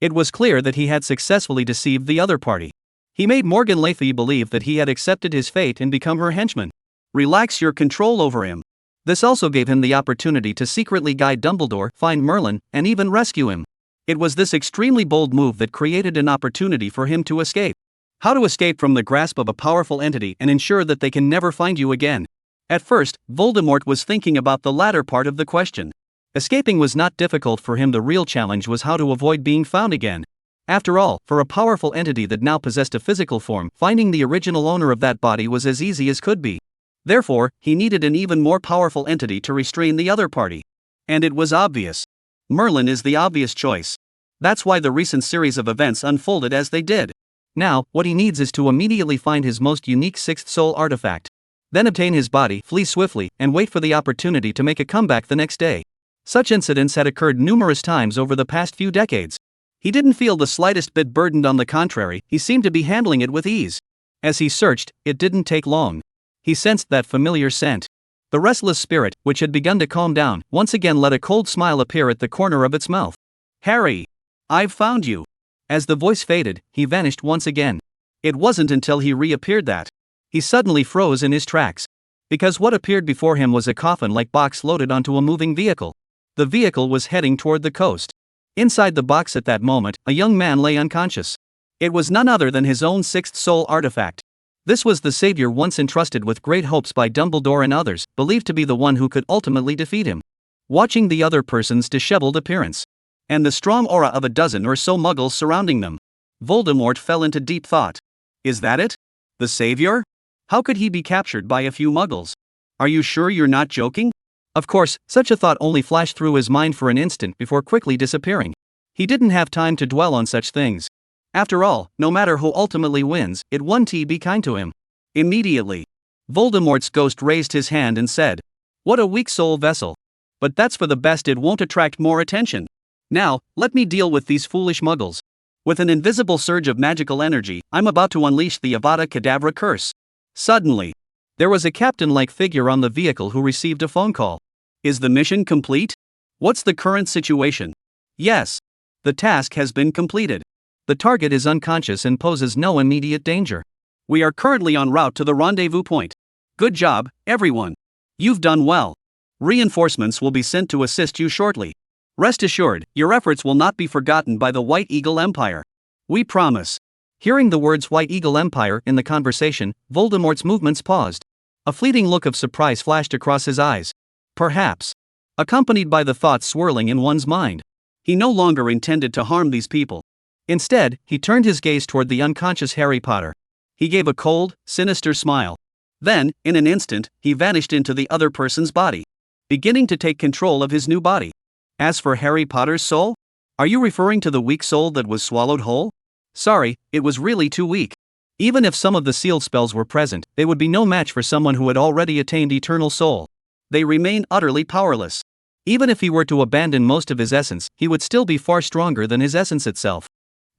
It was clear that he had successfully deceived the other party. He made Morgan Le Fay believe that he had accepted his fate and become her henchman. Relax your control over him. This also gave him the opportunity to secretly guide Dumbledore, find Merlin, and even rescue him. It was this extremely bold move that created an opportunity for him to escape. How to escape from the grasp of a powerful entity and ensure that they can never find you again. At first, Voldemort was thinking about the latter part of the question. Escaping was not difficult for him, the real challenge was how to avoid being found again. After all, for a powerful entity that now possessed a physical form, finding the original owner of that body was as easy as could be. Therefore, he needed an even more powerful entity to restrain the other party. And it was obvious. Merlin is the obvious choice. That's why the recent series of events unfolded as they did. Now, what he needs is to immediately find his most unique sixth soul artifact. Then obtain his body, flee swiftly, and wait for the opportunity to make a comeback the next day. Such incidents had occurred numerous times over the past few decades. He didn't feel the slightest bit burdened, on the contrary, he seemed to be handling it with ease. As he searched, it didn't take long. He sensed that familiar scent. The restless spirit, which had begun to calm down, once again let a cold smile appear at the corner of its mouth. Harry! I've found you! As the voice faded, he vanished once again. It wasn't until he reappeared that he suddenly froze in his tracks. Because what appeared before him was a coffin-like box loaded onto a moving vehicle. The vehicle was heading toward the coast. Inside the box at that moment, a young man lay unconscious. It was none other than his own sixth soul artifact. This was the savior once entrusted with great hopes by Dumbledore and others, believed to be the one who could ultimately defeat him. Watching the other person's disheveled appearance, and the strong aura of a dozen or so muggles surrounding them, Voldemort fell into deep thought. Is that it? The savior? How could he be captured by a few muggles? Are you sure you're not joking? Of course, such a thought only flashed through his mind for an instant before quickly disappearing. He didn't have time to dwell on such things. After all, no matter who ultimately wins, it won't be kind to him. Immediately, Voldemort's ghost raised his hand and said, "What a weak soul vessel. But that's for the best, it won't attract more attention. Now, let me deal with these foolish muggles." With an invisible surge of magical energy, I'm about to unleash the Avada Kedavra curse. Suddenly, there was a captain-like figure on the vehicle who received a phone call. Is the mission complete? What's the current situation? Yes. The task has been completed. The target is unconscious and poses no immediate danger. We are currently en route to the rendezvous point. Good job, everyone. You've done well. Reinforcements will be sent to assist you shortly. Rest assured, your efforts will not be forgotten by the White Eagle Empire. We promise. Hearing the words White Eagle Empire in the conversation, Voldemort's movements paused. A fleeting look of surprise flashed across his eyes. Perhaps accompanied by the thoughts swirling in one's mind. He no longer intended to harm these people. Instead, he turned his gaze toward the unconscious Harry Potter. He gave a cold, sinister smile. Then, in an instant, he vanished into the other person's body, beginning to take control of his new body. As for Harry Potter's soul? Are you referring to the weak soul that was swallowed whole? Sorry, it was really too weak. Even if some of the sealed spells were present, they would be no match for someone who had already attained eternal soul. They remain utterly powerless. Even if he were to abandon most of his essence, he would still be far stronger than his essence itself.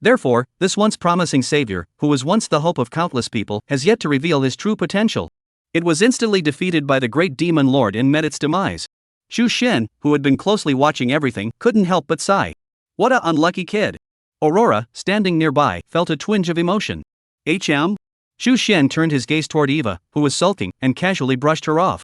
Therefore, this once promising savior, who was once the hope of countless people, has yet to reveal his true potential. It was instantly defeated by the great demon lord and met its demise. Xu Xin, who had been closely watching everything, couldn't help but sigh. What a unlucky kid. Aurora, standing nearby, felt a twinge of emotion. HM? Xu Xin turned his gaze toward Eva, who was sulking, and casually brushed her off.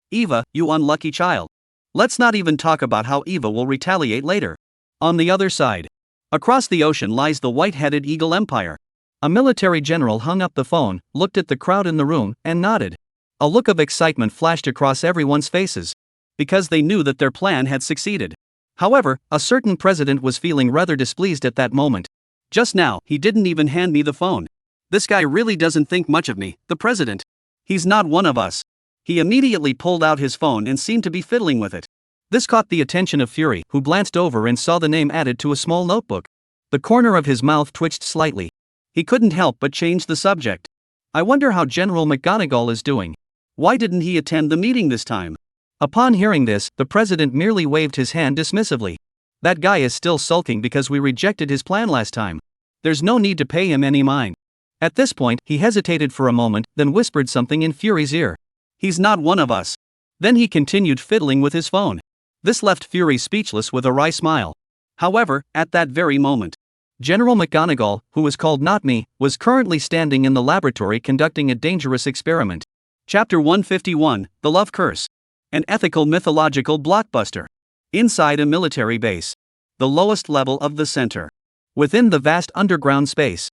Eva, you unlucky child. Let's not even talk about how Eva will retaliate later. On the other side, across the ocean lies the white-headed Eagle Empire. A military general hung up the phone, looked at the crowd in the room, and nodded. A look of excitement flashed across everyone's faces, because they knew that their plan had succeeded. However, a certain president was feeling rather displeased at that moment. Just now, he didn't even hand me the phone. This guy really doesn't think much of me, the president. He's not one of us. He immediately pulled out his phone and seemed to be fiddling with it. This caught the attention of Fury, who glanced over and saw the name added to a small notebook. The corner of his mouth twitched slightly. He couldn't help but change the subject. I wonder how General McGonagall is doing. Why didn't he attend the meeting this time? Upon hearing this, the president merely waved his hand dismissively. That guy is still sulking because we rejected his plan last time. There's no need to pay him any mind. At this point, he hesitated for a moment, then whispered something in Fury's ear. He's not one of us. Then he continued fiddling with his phone. This left Fury speechless with a wry smile. However, at that very moment, General McGonagall, who was called Not Me, was currently standing in the laboratory conducting a dangerous experiment. Chapter 151, The Love Curse. An ethical mythological blockbuster. Inside a military base. The lowest level of the center. Within the vast underground space.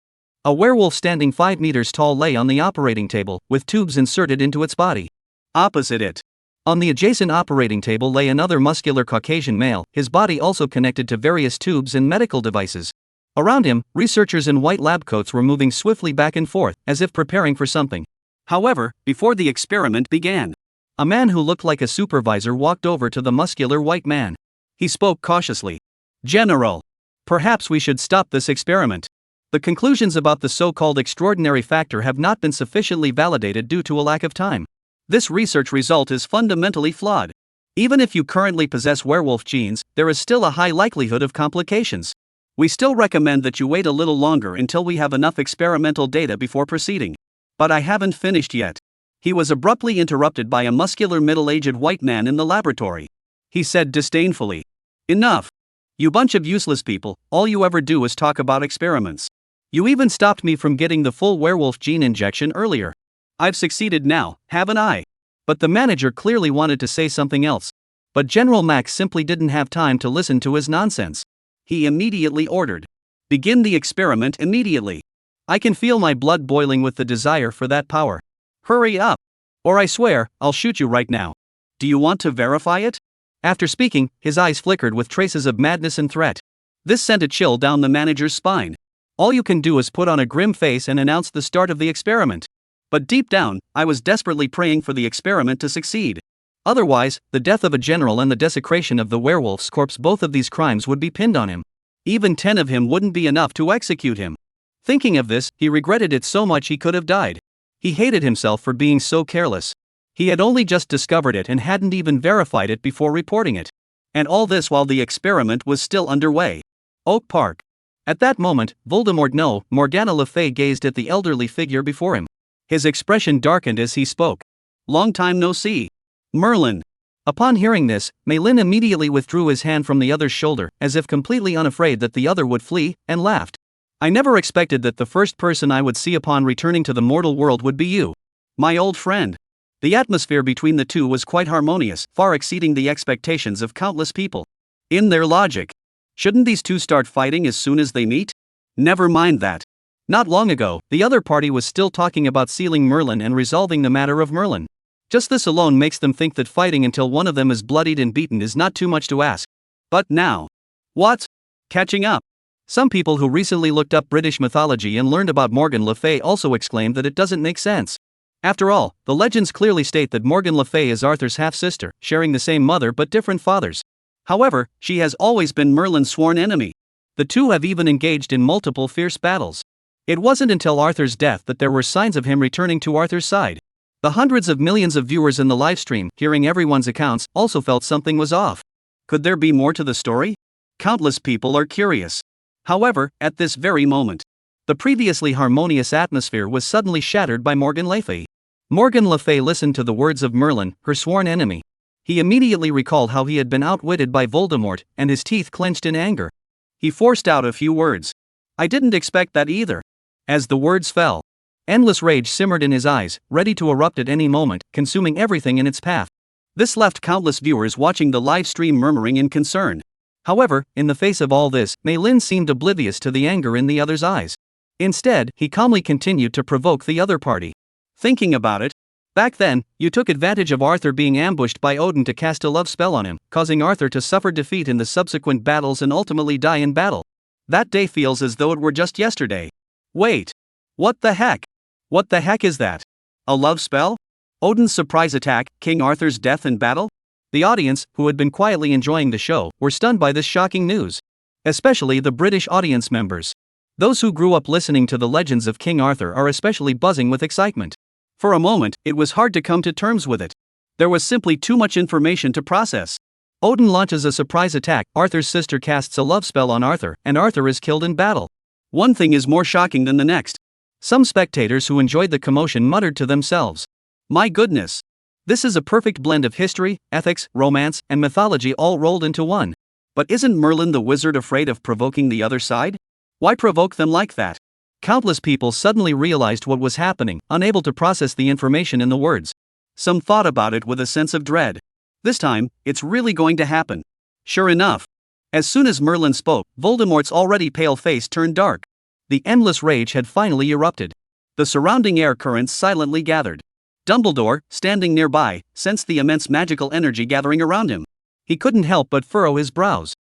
A werewolf standing 5 meters tall lay on the operating table, with tubes inserted into its body. Opposite it, on the adjacent operating table lay another muscular Caucasian male, his body also connected to various tubes and medical devices. Around him, researchers in white lab coats were moving swiftly back and forth, as if preparing for something. However, before the experiment began, a man who looked like a supervisor walked over to the muscular white man. He spoke cautiously. "General, perhaps we should stop this experiment. The conclusions about the so-called extraordinary factor have not been sufficiently validated due to a lack of time. This research result is fundamentally flawed. Even if you currently possess werewolf genes, there is still a high likelihood of complications. We still recommend that you wait a little longer until we have enough experimental data before proceeding." But I haven't finished yet. He was abruptly interrupted by a muscular middle-aged white man in the laboratory. He said disdainfully, "Enough. You bunch of useless people, all you ever do is talk about experiments. You even stopped me from getting the full werewolf gene injection earlier. I've succeeded now, haven't I?" But the manager clearly wanted to say something else. But General Max simply didn't have time to listen to his nonsense. He immediately ordered, "Begin the experiment immediately. I can feel my blood boiling with the desire for that power. Hurry up, or I swear, I'll shoot you right now. Do you want to verify it?" After speaking, his eyes flickered with traces of madness and threat. This sent a chill down the manager's spine. All you can do is put on a grim face and announce the start of the experiment. But deep down, I was desperately praying for the experiment to succeed. Otherwise, the death of a general and the desecration of the werewolf's corpse, both of these crimes would be pinned on him. Even 10 of him wouldn't be enough to execute him. Thinking of this, he regretted it so much he could have died. He hated himself for being so careless. He had only just discovered it and hadn't even verified it before reporting it. And all this while the experiment was still underway. Oak Park. At that moment, Morgana Le Fay gazed at the elderly figure before him. His expression darkened as he spoke. "Long time no see, Merlin." Upon hearing this, Meilin immediately withdrew his hand from the other's shoulder, as if completely unafraid that the other would flee, and laughed. "I never expected that the first person I would see upon returning to the mortal world would be you, my old friend." The atmosphere between the two was quite harmonious, far exceeding the expectations of countless people. In their logic, shouldn't these two start fighting as soon as they meet? Never mind that. Not long ago, the other party was still talking about sealing Merlin and resolving the matter of Merlin. Just this alone makes them think that fighting until one of them is bloodied and beaten is not too much to ask. But now, what? Catching up. Some people who recently looked up British mythology and learned about Morgan Le Fay also exclaimed that it doesn't make sense. After all, the legends clearly state that Morgan Le Fay is Arthur's half-sister, sharing the same mother but different fathers. However, she has always been Merlin's sworn enemy. The two have even engaged in multiple fierce battles. It wasn't until Arthur's death that there were signs of him returning to Arthur's side. The hundreds of millions of viewers in the livestream, hearing everyone's accounts, also felt something was off. Could there be more to the story? Countless people are curious. However, at this very moment, the previously harmonious atmosphere was suddenly shattered by Morgan Le Fay. Morgan Le Fay listened to the words of Merlin, her sworn enemy. He immediately recalled how he had been outwitted by Voldemort, and his teeth clenched in anger. He forced out a few words. "I didn't expect that either." As the words fell, endless rage simmered in his eyes, ready to erupt at any moment, consuming everything in its path. This left countless viewers watching the live stream murmuring in concern. However, in the face of all this, Meilin seemed oblivious to the anger in the other's eyes. Instead, he calmly continued to provoke the other party. "Thinking about it, back then, you took advantage of Arthur being ambushed by Odin to cast a love spell on him, causing Arthur to suffer defeat in the subsequent battles and ultimately die in battle. That day feels as though it were just yesterday. Wait. What the heck? What the heck is that? A love spell? Odin's surprise attack, King Arthur's death in battle? The audience, who had been quietly enjoying the show, were stunned by this shocking news. Especially the British audience members. Those who grew up listening to the legends of King Arthur are especially buzzing with excitement. For a moment, it was hard to come to terms with it. There was simply too much information to process. Odin launches a surprise attack, Arthur's sister casts a love spell on Arthur, and Arthur is killed in battle. One thing is more shocking than the next. Some spectators who enjoyed the commotion muttered to themselves, "My goodness! This is a perfect blend of history, ethics, romance, and mythology all rolled into one. But isn't Merlin the wizard afraid of provoking the other side? Why provoke them like that?" Countless people suddenly realized what was happening, unable to process the information in the words. Some thought about it with a sense of dread. This time, it's really going to happen. Sure enough. As soon as Merlin spoke, Voldemort's already pale face turned dark. The endless rage had finally erupted. The surrounding air currents silently gathered. Dumbledore, standing nearby, sensed the immense magical energy gathering around him. He couldn't help but furrow his brows.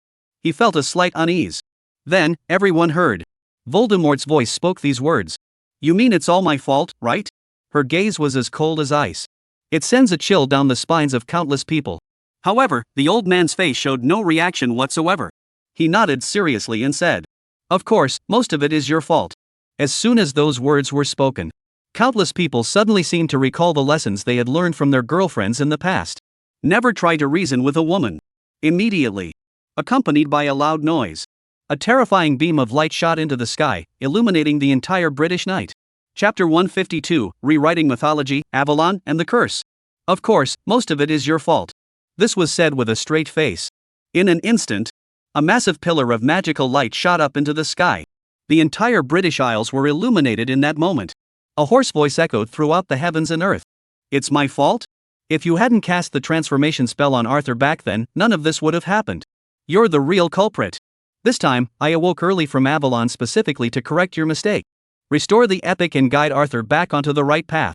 He felt a slight unease. Then, everyone heard. Voldemort's voice spoke these words. "You mean it's all my fault, right?" Her gaze was as cold as ice. It sends a chill down the spines of countless people. However, the old man's face showed no reaction whatsoever. He nodded seriously and said, "Of course, most of it is your fault." As soon as those words were spoken, countless people suddenly seemed to recall the lessons they had learned from their girlfriends in the past. Never try to reason with a woman. Immediately. Accompanied by a loud noise. A terrifying beam of light shot into the sky, illuminating the entire British night. Chapter 152, Rewriting Mythology, Avalon and the Curse. Of course, most of it is your fault. This was said with a straight face. In an instant, a massive pillar of magical light shot up into the sky. The entire British Isles were illuminated in that moment. A hoarse voice echoed throughout the heavens and earth. "It's my fault? If you hadn't cast the transformation spell on Arthur back then, none of this would have happened. You're the real culprit. This time, I awoke early from Avalon specifically to correct your mistake. Restore the epic and guide Arthur back onto the right path."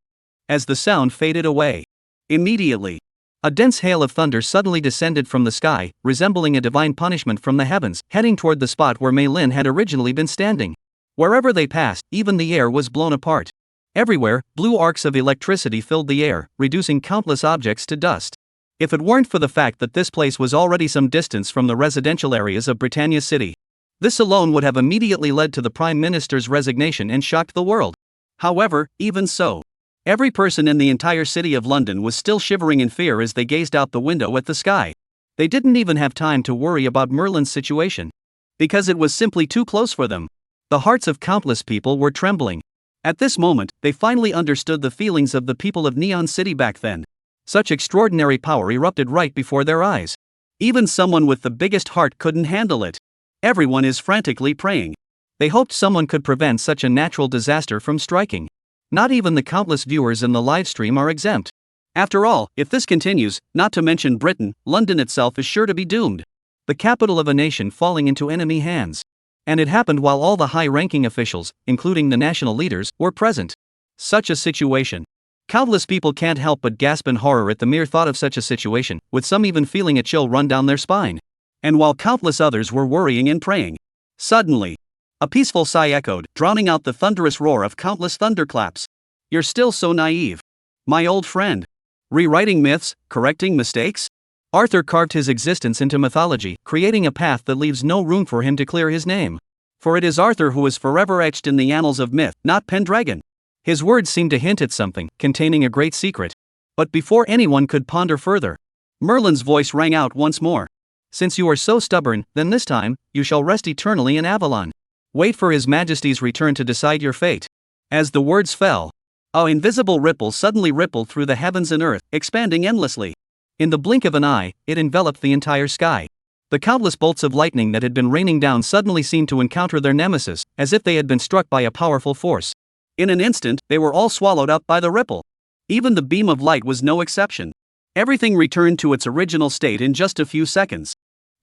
As the sound faded away, immediately, a dense hail of thunder suddenly descended from the sky, resembling a divine punishment from the heavens, heading toward the spot where Mei Lin had originally been standing. Wherever they passed, even the air was blown apart. Everywhere, blue arcs of electricity filled the air, reducing countless objects to dust. If it weren't for the fact that this place was already some distance from the residential areas of Britannia City, this alone would have immediately led to the Prime Minister's resignation and shocked the world. However, even so, every person in the entire city of London was still shivering in fear as they gazed out the window at the sky. They didn't even have time to worry about Merlin's situation, because it was simply too close for them. The hearts of countless people were trembling. At this moment, they finally understood the feelings of the people of Neon City back then. Such extraordinary power erupted right before their eyes. Even someone with the biggest heart couldn't handle it. Everyone is frantically praying. They hoped someone could prevent such a natural disaster from striking. Not even the countless viewers in the live stream are exempt. After all, if this continues, not to mention Britain, London itself is sure to be doomed. The capital of a nation falling into enemy hands. And it happened while all the high-ranking officials, including the national leaders, were present. Such a situation. Countless people can't help but gasp in horror at the mere thought of such a situation, with some even feeling a chill run down their spine. And while countless others were worrying and praying, suddenly, a peaceful sigh echoed, drowning out the thunderous roar of countless thunderclaps. "You're still so naive, my old friend. Rewriting myths, correcting mistakes?" Arthur carved his existence into mythology, creating a path that leaves no room for him to clear his name. For it is Arthur who is forever etched in the annals of myth, not Pendragon. His words seemed to hint at something, containing a great secret. But before anyone could ponder further, Merlin's voice rang out once more. "Since you are so stubborn, then this time, you shall rest eternally in Avalon. Wait for His Majesty's return to decide your fate." As the words fell, an invisible ripple suddenly rippled through the heavens and earth, expanding endlessly. In the blink of an eye, it enveloped the entire sky. The countless bolts of lightning that had been raining down suddenly seemed to encounter their nemesis, as if they had been struck by a powerful force. In an instant, they were all swallowed up by the ripple. Even the beam of light was no exception. Everything returned to its original state in just a few seconds.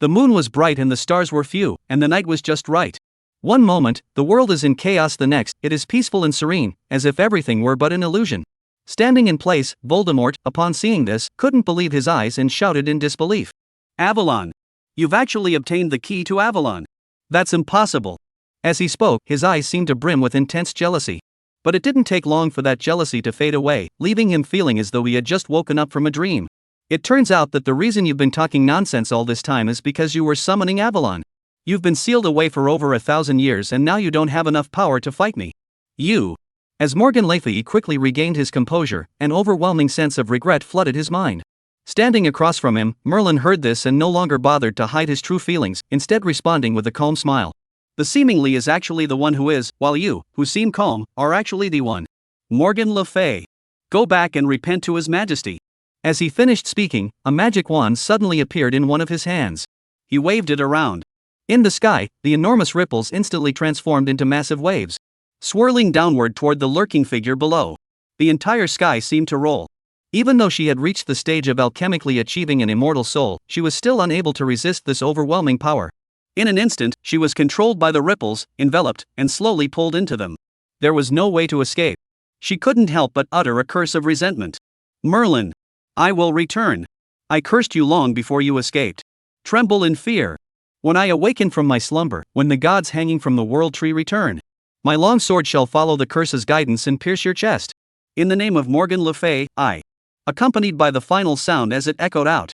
The moon was bright and the stars were few, and the night was just right. One moment, the world is in chaos, the next, it is peaceful and serene, as if everything were but an illusion. Standing in place, Voldemort, upon seeing this, couldn't believe his eyes and shouted in disbelief. "Avalon! You've actually obtained the key to Avalon. That's impossible." As he spoke, his eyes seemed to brim with intense jealousy. But it didn't take long for that jealousy to fade away, leaving him feeling as though he had just woken up from a dream. It turns out that the reason you've been talking nonsense all this time is because you were summoning Avalon. You've been sealed away for over 1,000 years and now you don't have enough power to fight me. You. As Morgan Le Fay quickly regained his composure, an overwhelming sense of regret flooded his mind. Standing across from him, Merlin heard this and no longer bothered to hide his true feelings, instead responding with a calm smile. The seemingly is actually the one who is, while you, who seem calm, are actually the one. Morgan Le Fay. Go back and repent to His Majesty. As he finished speaking, a magic wand suddenly appeared in one of his hands. He waved it around. In the sky, the enormous ripples instantly transformed into massive waves, swirling downward toward the lurking figure below. The entire sky seemed to roll. Even though she had reached the stage of alchemically achieving an immortal soul, she was still unable to resist this overwhelming power. In an instant, she was controlled by the ripples, enveloped, and slowly pulled into them. There was no way to escape. She couldn't help but utter a curse of resentment. Merlin. I will return. I cursed you long before you escaped. Tremble in fear. When I awaken from my slumber, when the gods hanging from the world tree return, my long sword shall follow the curse's guidance and pierce your chest. In the name of Morgan Le Fay, I. Accompanied by the final sound as it echoed out.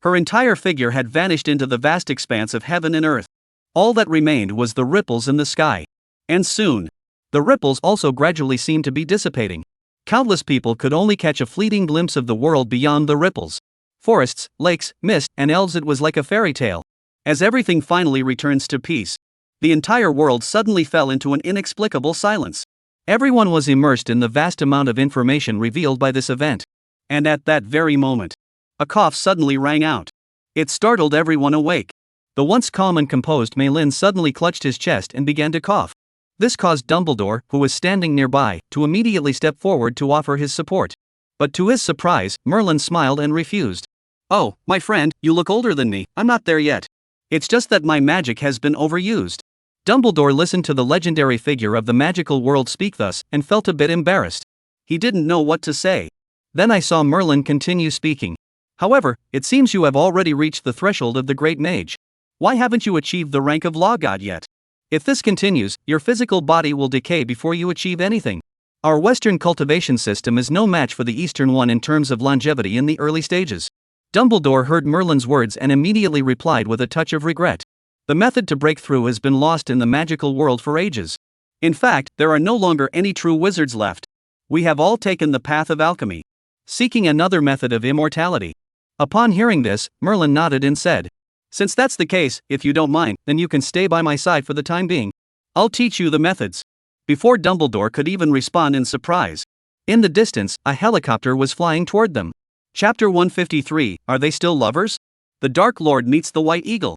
Her entire figure had vanished into the vast expanse of heaven and earth. All that remained was the ripples in the sky. And soon, the ripples also gradually seemed to be dissipating. Countless people could only catch a fleeting glimpse of the world beyond the ripples. Forests, lakes, mist, and elves. It was like a fairy tale. As everything finally returns to peace, the entire world suddenly fell into an inexplicable silence. Everyone was immersed in the vast amount of information revealed by this event. And at that very moment, a cough suddenly rang out. It startled everyone awake. The once calm and composed Melin suddenly clutched his chest and began to cough. This caused Dumbledore, who was standing nearby, to immediately step forward to offer his support. But to his surprise, Merlin smiled and refused. Oh, my friend, you look older than me. I'm not there yet. It's just that my magic has been overused. Dumbledore listened to the legendary figure of the magical world speak thus, and felt a bit embarrassed. He didn't know what to say. Then I saw Merlin continue speaking. However, it seems you have already reached the threshold of the Great Mage. Why haven't you achieved the rank of Law God yet? If this continues, your physical body will decay before you achieve anything. Our Western cultivation system is no match for the Eastern one in terms of longevity in the early stages. Dumbledore heard Merlin's words and immediately replied with a touch of regret. The method to break through has been lost in the magical world for ages. In fact, there are no longer any true wizards left. We have all taken the path of alchemy, seeking another method of immortality. Upon hearing this, Merlin nodded and said, Since that's the case, if you don't mind, then you can stay by my side for the time being. I'll teach you the methods. Before Dumbledore could even respond in surprise, in the distance, a helicopter was flying toward them. Chapter 153, Are They Still Lovers? The Dark Lord Meets the White Eagle.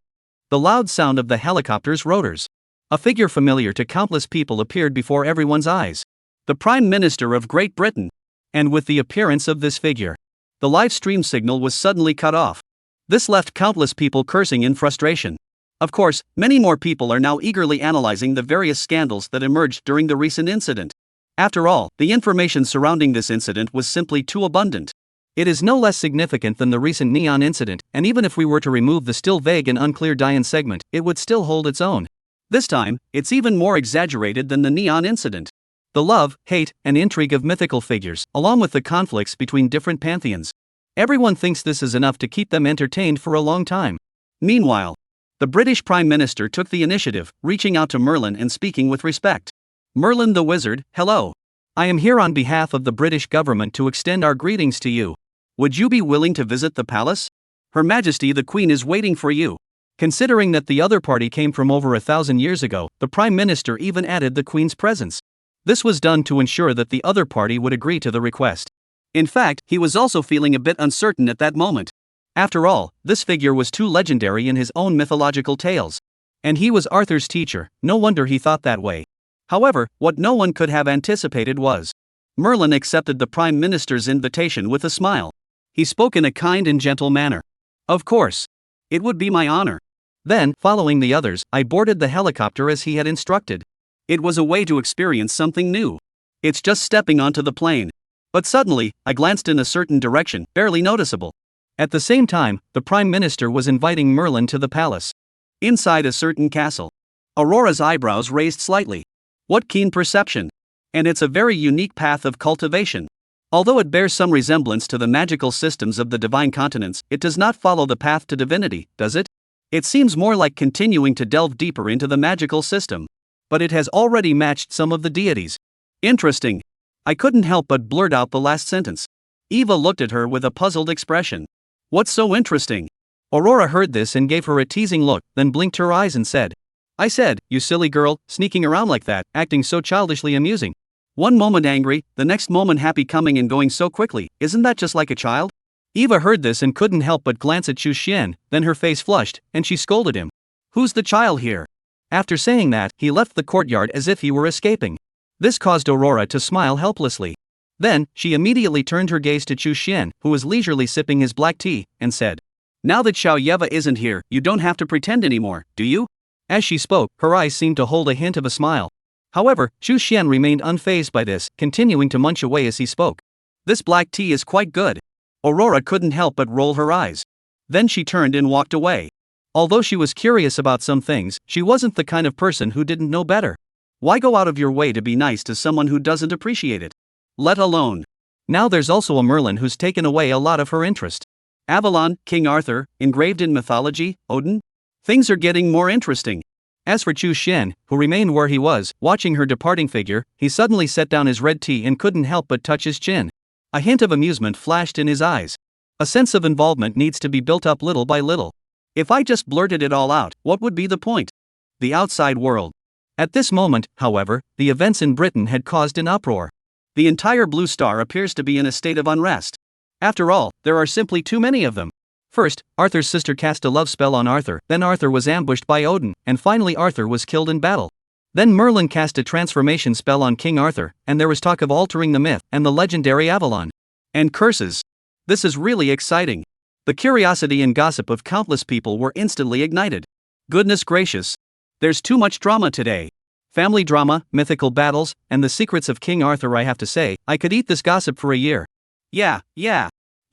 The loud sound of the helicopter's rotors. A figure familiar to countless people appeared before everyone's eyes. The Prime Minister of Great Britain. And with the appearance of this figure, the live stream signal was suddenly cut off. This left countless people cursing in frustration. Of course, many more people are now eagerly analyzing the various scandals that emerged during the recent incident. After all, the information surrounding this incident was simply too abundant. It is no less significant than the recent Neon incident, and even if we were to remove the still vague and unclear Diane segment, it would still hold its own. This time, it's even more exaggerated than the Neon incident. The love, hate, and intrigue of mythical figures, along with the conflicts between different pantheons. Everyone thinks this is enough to keep them entertained for a long time. Meanwhile, the British Prime Minister took the initiative, reaching out to Merlin and speaking with respect. Merlin the Wizard, hello. I am here on behalf of the British government to extend our greetings to you. Would you be willing to visit the palace? Her Majesty the Queen is waiting for you. Considering that the other party came from over 1,000 years ago, the Prime Minister even added the Queen's presence. This was done to ensure that the other party would agree to the request. In fact, he was also feeling a bit uncertain at that moment. After all, this figure was too legendary in his own mythological tales. And he was Arthur's teacher, no wonder he thought that way. However, what no one could have anticipated was, Merlin accepted the Prime Minister's invitation with a smile. He spoke in a kind and gentle manner. Of course. It would be my honor. Then, following the others, I boarded the helicopter as he had instructed. It was a way to experience something new. It's just stepping onto the plane. But suddenly, I glanced in a certain direction, barely noticeable. At the same time, the Prime Minister was inviting Merlin to the palace. Inside a certain castle. Aurora's eyebrows raised slightly. What keen perception. And it's a very unique path of cultivation. Although it bears some resemblance to the magical systems of the divine continents, it does not follow the path to divinity, does it? It seems more like continuing to delve deeper into the magical system. But it has already matched some of the deities. Interesting. I couldn't help but blurt out the last sentence. Eva looked at her with a puzzled expression. What's so interesting? Aurora heard this and gave her a teasing look, then blinked her eyes and said, I said, you silly girl, sneaking around like that, acting so childishly amusing. One moment angry, the next moment happy, coming and going so quickly, isn't that just like a child? Eva heard this and couldn't help but glance at Chu Xian, then her face flushed, and she scolded him. Who's the child here? After saying that, he left the courtyard as if he were escaping. This caused Aurora to smile helplessly. Then, she immediately turned her gaze to Chu Xian, who was leisurely sipping his black tea, and said, Now that Xiao Yeva isn't here, you don't have to pretend anymore, do you? As she spoke, her eyes seemed to hold a hint of a smile. However, Chu Xian remained unfazed by this, continuing to munch away as he spoke. This black tea is quite good. Aurora couldn't help but roll her eyes. Then she turned and walked away. Although she was curious about some things, she wasn't the kind of person who didn't know better. Why go out of your way to be nice to someone who doesn't appreciate it? Let alone. Now there's also a Merlin who's taken away a lot of her interest. Avalon, King Arthur, engraved in mythology, Odin? Things are getting more interesting. As for Chu Xian, who remained where he was, watching her departing figure, he suddenly set down his red tea and couldn't help but touch his chin. A hint of amusement flashed in his eyes. A sense of involvement needs to be built up little by little. If I just blurted it all out, what would be the point? The outside world. At this moment, however, the events in Britain had caused an uproar. The entire Blue Star appears to be in a state of unrest. After all, there are simply too many of them. First, Arthur's sister cast a love spell on Arthur, then Arthur was ambushed by Odin, and finally Arthur was killed in battle. Then Merlin cast a transformation spell on King Arthur, and there was talk of altering the myth and the legendary Avalon. And curses. This is really exciting. The curiosity and gossip of countless people were instantly ignited. Goodness gracious. There's too much drama today. Family drama, mythical battles, and the secrets of King Arthur. I have to say, I could eat this gossip for a year. Yeah.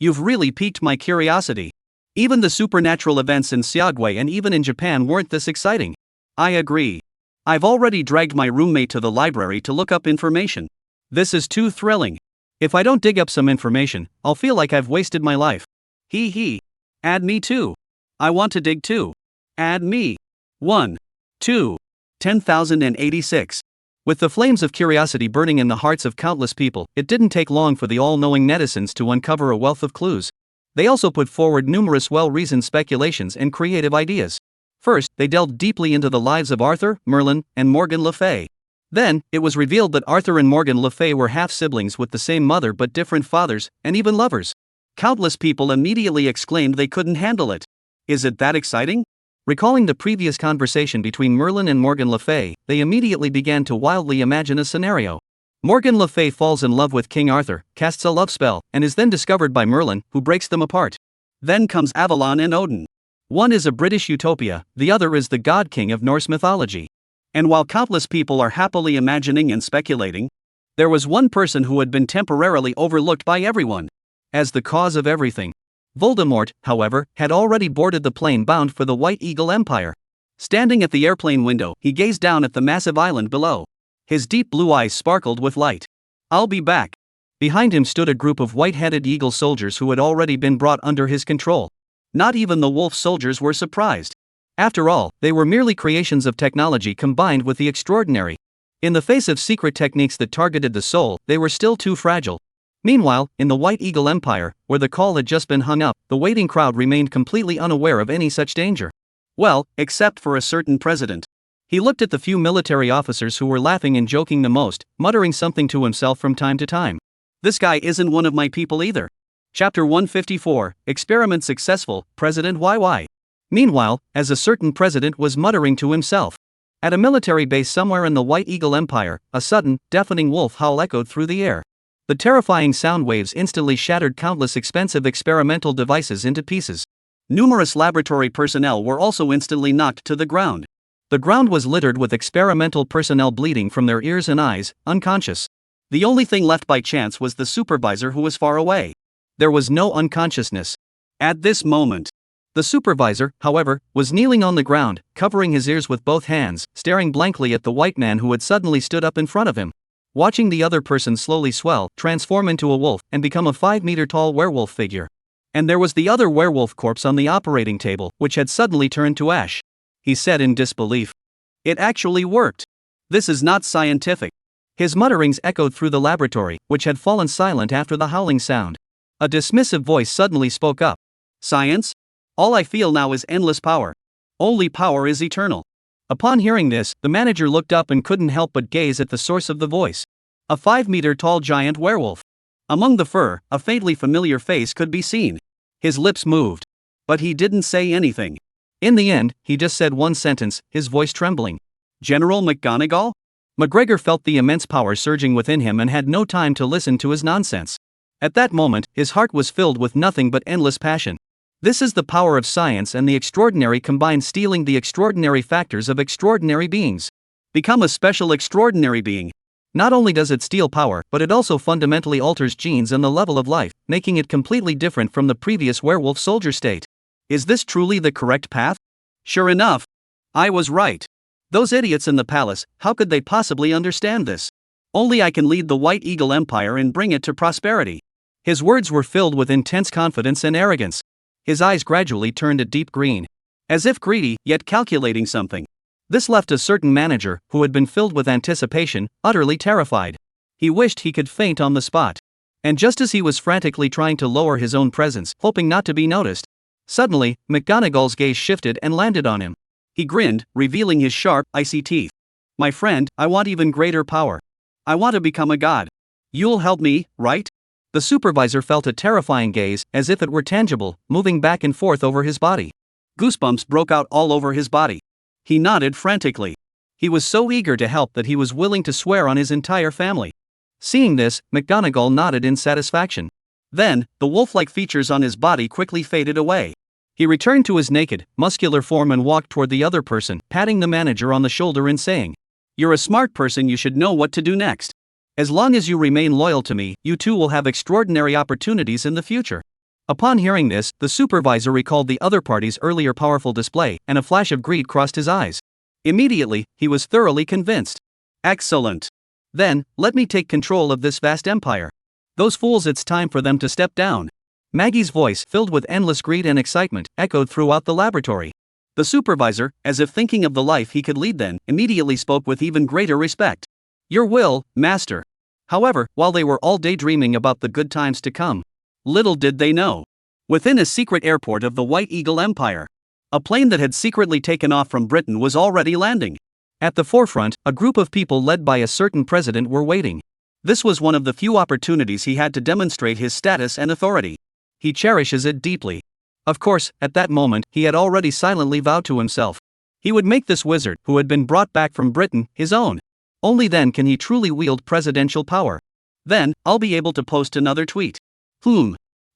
You've really piqued my curiosity. Even the supernatural events in Xiaogui and even in Japan weren't this exciting. I agree. I've already dragged my roommate to the library to look up information. This is too thrilling. If I don't dig up some information, I'll feel like I've wasted my life. Hee. Add me too. I want to dig too. Add me. 1, 2, 10,086. With the flames of curiosity burning in the hearts of countless people, it didn't take long for the all-knowing netizens to uncover a wealth of clues. They also put forward numerous well-reasoned speculations and creative ideas. First, they delved deeply into the lives of Arthur, Merlin, and Morgan Le Fay. Then, it was revealed that Arthur and Morgan Le Fay were half-siblings with the same mother but different fathers, and even lovers. Countless people immediately exclaimed they couldn't handle it. Is it that exciting? Recalling the previous conversation between Merlin and Morgan Le Fay, they immediately began to wildly imagine a scenario. Morgan Le Fay falls in love with King Arthur, casts a love spell, and is then discovered by Merlin, who breaks them apart. Then comes Avalon and Odin. One is a British utopia, the other is the god king of Norse mythology. And while countless people are happily imagining and speculating, there was one person who had been temporarily overlooked by everyone. As the cause of everything. Voldemort, however, had already boarded the plane bound for the White Eagle Empire. Standing at the airplane window, he gazed down at the massive island below. His deep blue eyes sparkled with light. I'll be back. Behind him stood a group of white-headed eagle soldiers who had already been brought under his control. Not even the wolf soldiers were surprised. After all, they were merely creations of technology combined with the extraordinary. In the face of secret techniques that targeted the soul, they were still too fragile. Meanwhile, in the White Eagle Empire, where the call had just been hung up, the waiting crowd remained completely unaware of any such danger. Well, except for a certain president. He looked at the few military officers who were laughing and joking the most, muttering something to himself from time to time. This guy isn't one of my people either. Chapter 154, Experiment Successful, President YY. Meanwhile, as a certain president was muttering to himself. At a military base somewhere in the White Eagle Empire, a sudden, deafening wolf howl echoed through the air. The terrifying sound waves instantly shattered countless expensive experimental devices into pieces. Numerous laboratory personnel were also instantly knocked to the ground. The ground was littered with experimental personnel bleeding from their ears and eyes, unconscious. The only thing left by chance was the supervisor who was far away. There was no unconsciousness. At this moment, the supervisor, however, was kneeling on the ground, covering his ears with both hands, staring blankly at the white man who had suddenly stood up in front of him. watching the other person slowly swell, transform into a wolf, and become a 5-meter-tall werewolf figure. And there was the other werewolf corpse on the operating table, which had suddenly turned to ash. He said in disbelief. It actually worked. This is not scientific. His mutterings echoed through the laboratory, which had fallen silent after the howling sound. A dismissive voice suddenly spoke up. Science? All I feel now is endless power. Only power is eternal. Upon hearing this, the manager looked up and couldn't help but gaze at the source of the voice. A 5-meter-tall giant werewolf. Among the fur, a faintly familiar face could be seen. His lips moved. But he didn't say anything. In the end, he just said one sentence, his voice trembling. General McGonagall? McGregor felt the immense power surging within him and had no time to listen to his nonsense. At that moment, his heart was filled with nothing but endless passion. This is the power of science and the extraordinary combined, stealing the extraordinary factors of extraordinary beings. Become a special extraordinary being. Not only does it steal power, but it also fundamentally alters genes and the level of life, making it completely different from the previous werewolf soldier state. Is this truly the correct path? Sure enough. I was right. Those idiots in the palace, how could they possibly understand this? Only I can lead the White Eagle Empire and bring it to prosperity. His words were filled with intense confidence and arrogance. His eyes gradually turned a deep green. As if greedy, yet calculating something. This left a certain manager, who had been filled with anticipation, utterly terrified. He wished he could faint on the spot. And just as he was frantically trying to lower his own presence, hoping not to be noticed, suddenly, McGonagall's gaze shifted and landed on him. He grinned, revealing his sharp, icy teeth. My friend, I want even greater power. I want to become a god. You'll help me, right? The supervisor felt a terrifying gaze, as if it were tangible, moving back and forth over his body. Goosebumps broke out all over his body. He nodded frantically. He was so eager to help that he was willing to swear on his entire family. Seeing this, McGonagall nodded in satisfaction. Then, the wolf-like features on his body quickly faded away. He returned to his naked, muscular form and walked toward the other person, patting the manager on the shoulder and saying, You're a smart person, you should know what to do next. As long as you remain loyal to me, you too will have extraordinary opportunities in the future. Upon hearing this, the supervisor recalled the other party's earlier powerful display, and a flash of greed crossed his eyes. Immediately, he was thoroughly convinced. Excellent. Then, let me take control of this vast empire. Those fools, it's time for them to step down. Maggie's voice, filled with endless greed and excitement, echoed throughout the laboratory. The supervisor, as if thinking of the life he could lead then, immediately spoke with even greater respect. Your will, master. However, while they were all daydreaming about the good times to come, little did they know. Within a secret airport of the White Eagle Empire, a plane that had secretly taken off from Britain was already landing. At the forefront, a group of people led by a certain president were waiting. This was one of the few opportunities he had to demonstrate his status and authority. He cherishes it deeply. Of course, at that moment, he had already silently vowed to himself. He would make this wizard, who had been brought back from Britain, his own. Only then can he truly wield presidential power. Then, I'll be able to post another tweet.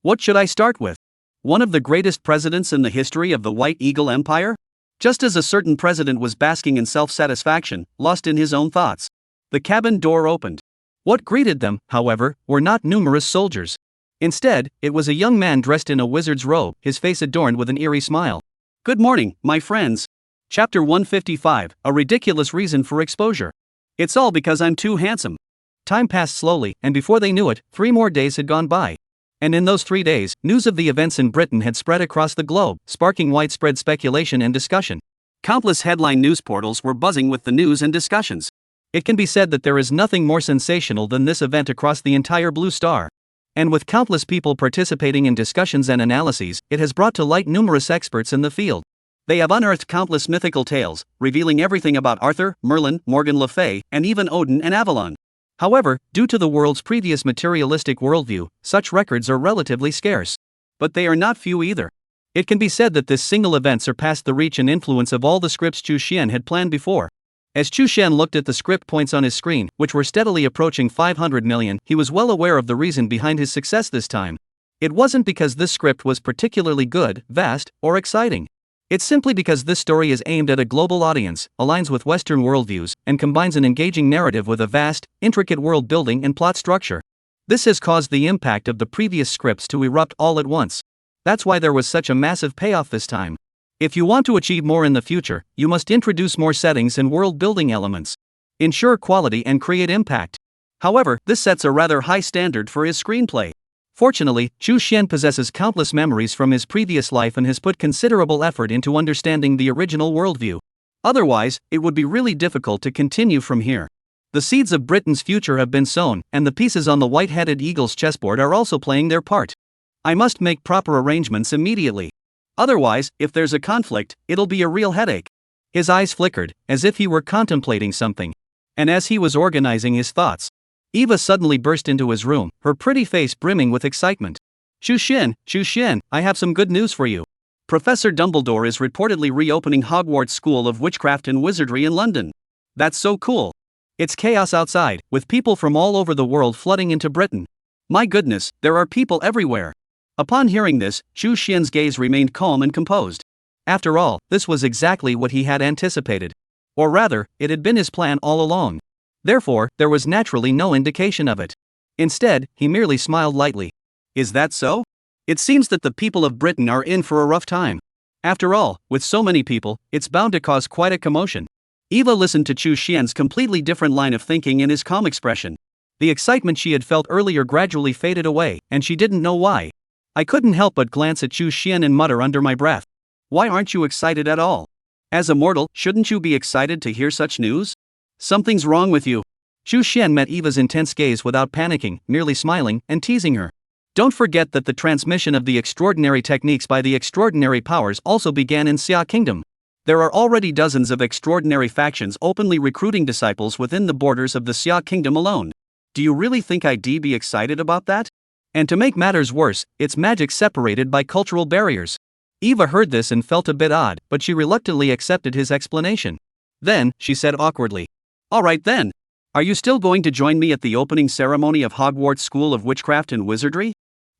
What should I start with? One of the greatest presidents in the history of the White Eagle Empire? Just as a certain president was basking in self-satisfaction, lost in his own thoughts, the cabin door opened. What greeted them, however, were not numerous soldiers. Instead, it was a young man dressed in a wizard's robe, his face adorned with an eerie smile. Good morning, my friends. Chapter 155, A Ridiculous Reason for Exposure. It's all because I'm too handsome. Time passed slowly, and before they knew it, 3 more days had gone by. And in those 3 days, news of the events in Britain had spread across the globe, sparking widespread speculation and discussion. Countless headline news portals were buzzing with the news and discussions. It can be said that there is nothing more sensational than this event across the entire Blue Star. And with countless people participating in discussions and analyses, it has brought to light numerous experts in the field. They have unearthed countless mythical tales, revealing everything about Arthur, Merlin, Morgan Le Fay, and even Odin and Avalon. However, due to the world's previous materialistic worldview, such records are relatively scarce. But they are not few either. It can be said that this single event surpassed the reach and influence of all the scripts Chu Xian had planned before. As Chu Xian looked at the script points on his screen, which were steadily approaching 500 million, he was well aware of the reason behind his success this time. It wasn't because this script was particularly good, vast, or exciting. It's simply because this story is aimed at a global audience, aligns with Western worldviews, and combines an engaging narrative with a vast, intricate world building and plot structure. This has caused the impact of the previous scripts to erupt all at once. That's why there was such a massive payoff this time. If you want to achieve more in the future, you must introduce more settings and world building elements. Ensure quality and create impact. However, this sets a rather high standard for his screenplay. Fortunately, Chu Xian possesses countless memories from his previous life and has put considerable effort into understanding the original worldview. Otherwise, it would be really difficult to continue from here. The seeds of Britain's future have been sown, and the pieces on the white-headed eagle's chessboard are also playing their part. I must make proper arrangements immediately. Otherwise, if there's a conflict, it'll be a real headache. His eyes flickered, as if he were contemplating something. And as he was organizing his thoughts, Eva suddenly burst into his room, her pretty face brimming with excitement. Chu Xian, I have some good news for you. Professor Dumbledore is reportedly reopening Hogwarts School of Witchcraft and Wizardry in London. That's so cool. It's chaos outside, with people from all over the world flooding into Britain. My goodness, there are people everywhere. Upon hearing this, Chu Xian's gaze remained calm and composed. After all, this was exactly what he had anticipated. Or rather, it had been his plan all along. Therefore, there was naturally no indication of it. Instead, he merely smiled lightly. Is that so? It seems that the people of Britain are in for a rough time. After all, with so many people, it's bound to cause quite a commotion. Eva listened to Chu Xian's completely different line of thinking and his calm expression. The excitement she had felt earlier gradually faded away, and she didn't know why. I couldn't help but glance at Chu Xian and mutter under my breath. Why aren't you excited at all? As a mortal, shouldn't you be excited to hear such news? Something's wrong with you. Chu Xian met Eva's intense gaze without panicking, merely smiling and teasing her. Don't forget that the transmission of the extraordinary techniques by the extraordinary powers also began in Xia Kingdom. There are already dozens of extraordinary factions openly recruiting disciples within the borders of the Xia Kingdom alone. Do you really think I'd be excited about that? And to make matters worse, it's magic separated by cultural barriers. Eva heard this and felt a bit odd, but she reluctantly accepted his explanation. Then, she said awkwardly, "All right then. Are you still going to join me at the opening ceremony of Hogwarts School of Witchcraft and Wizardry?"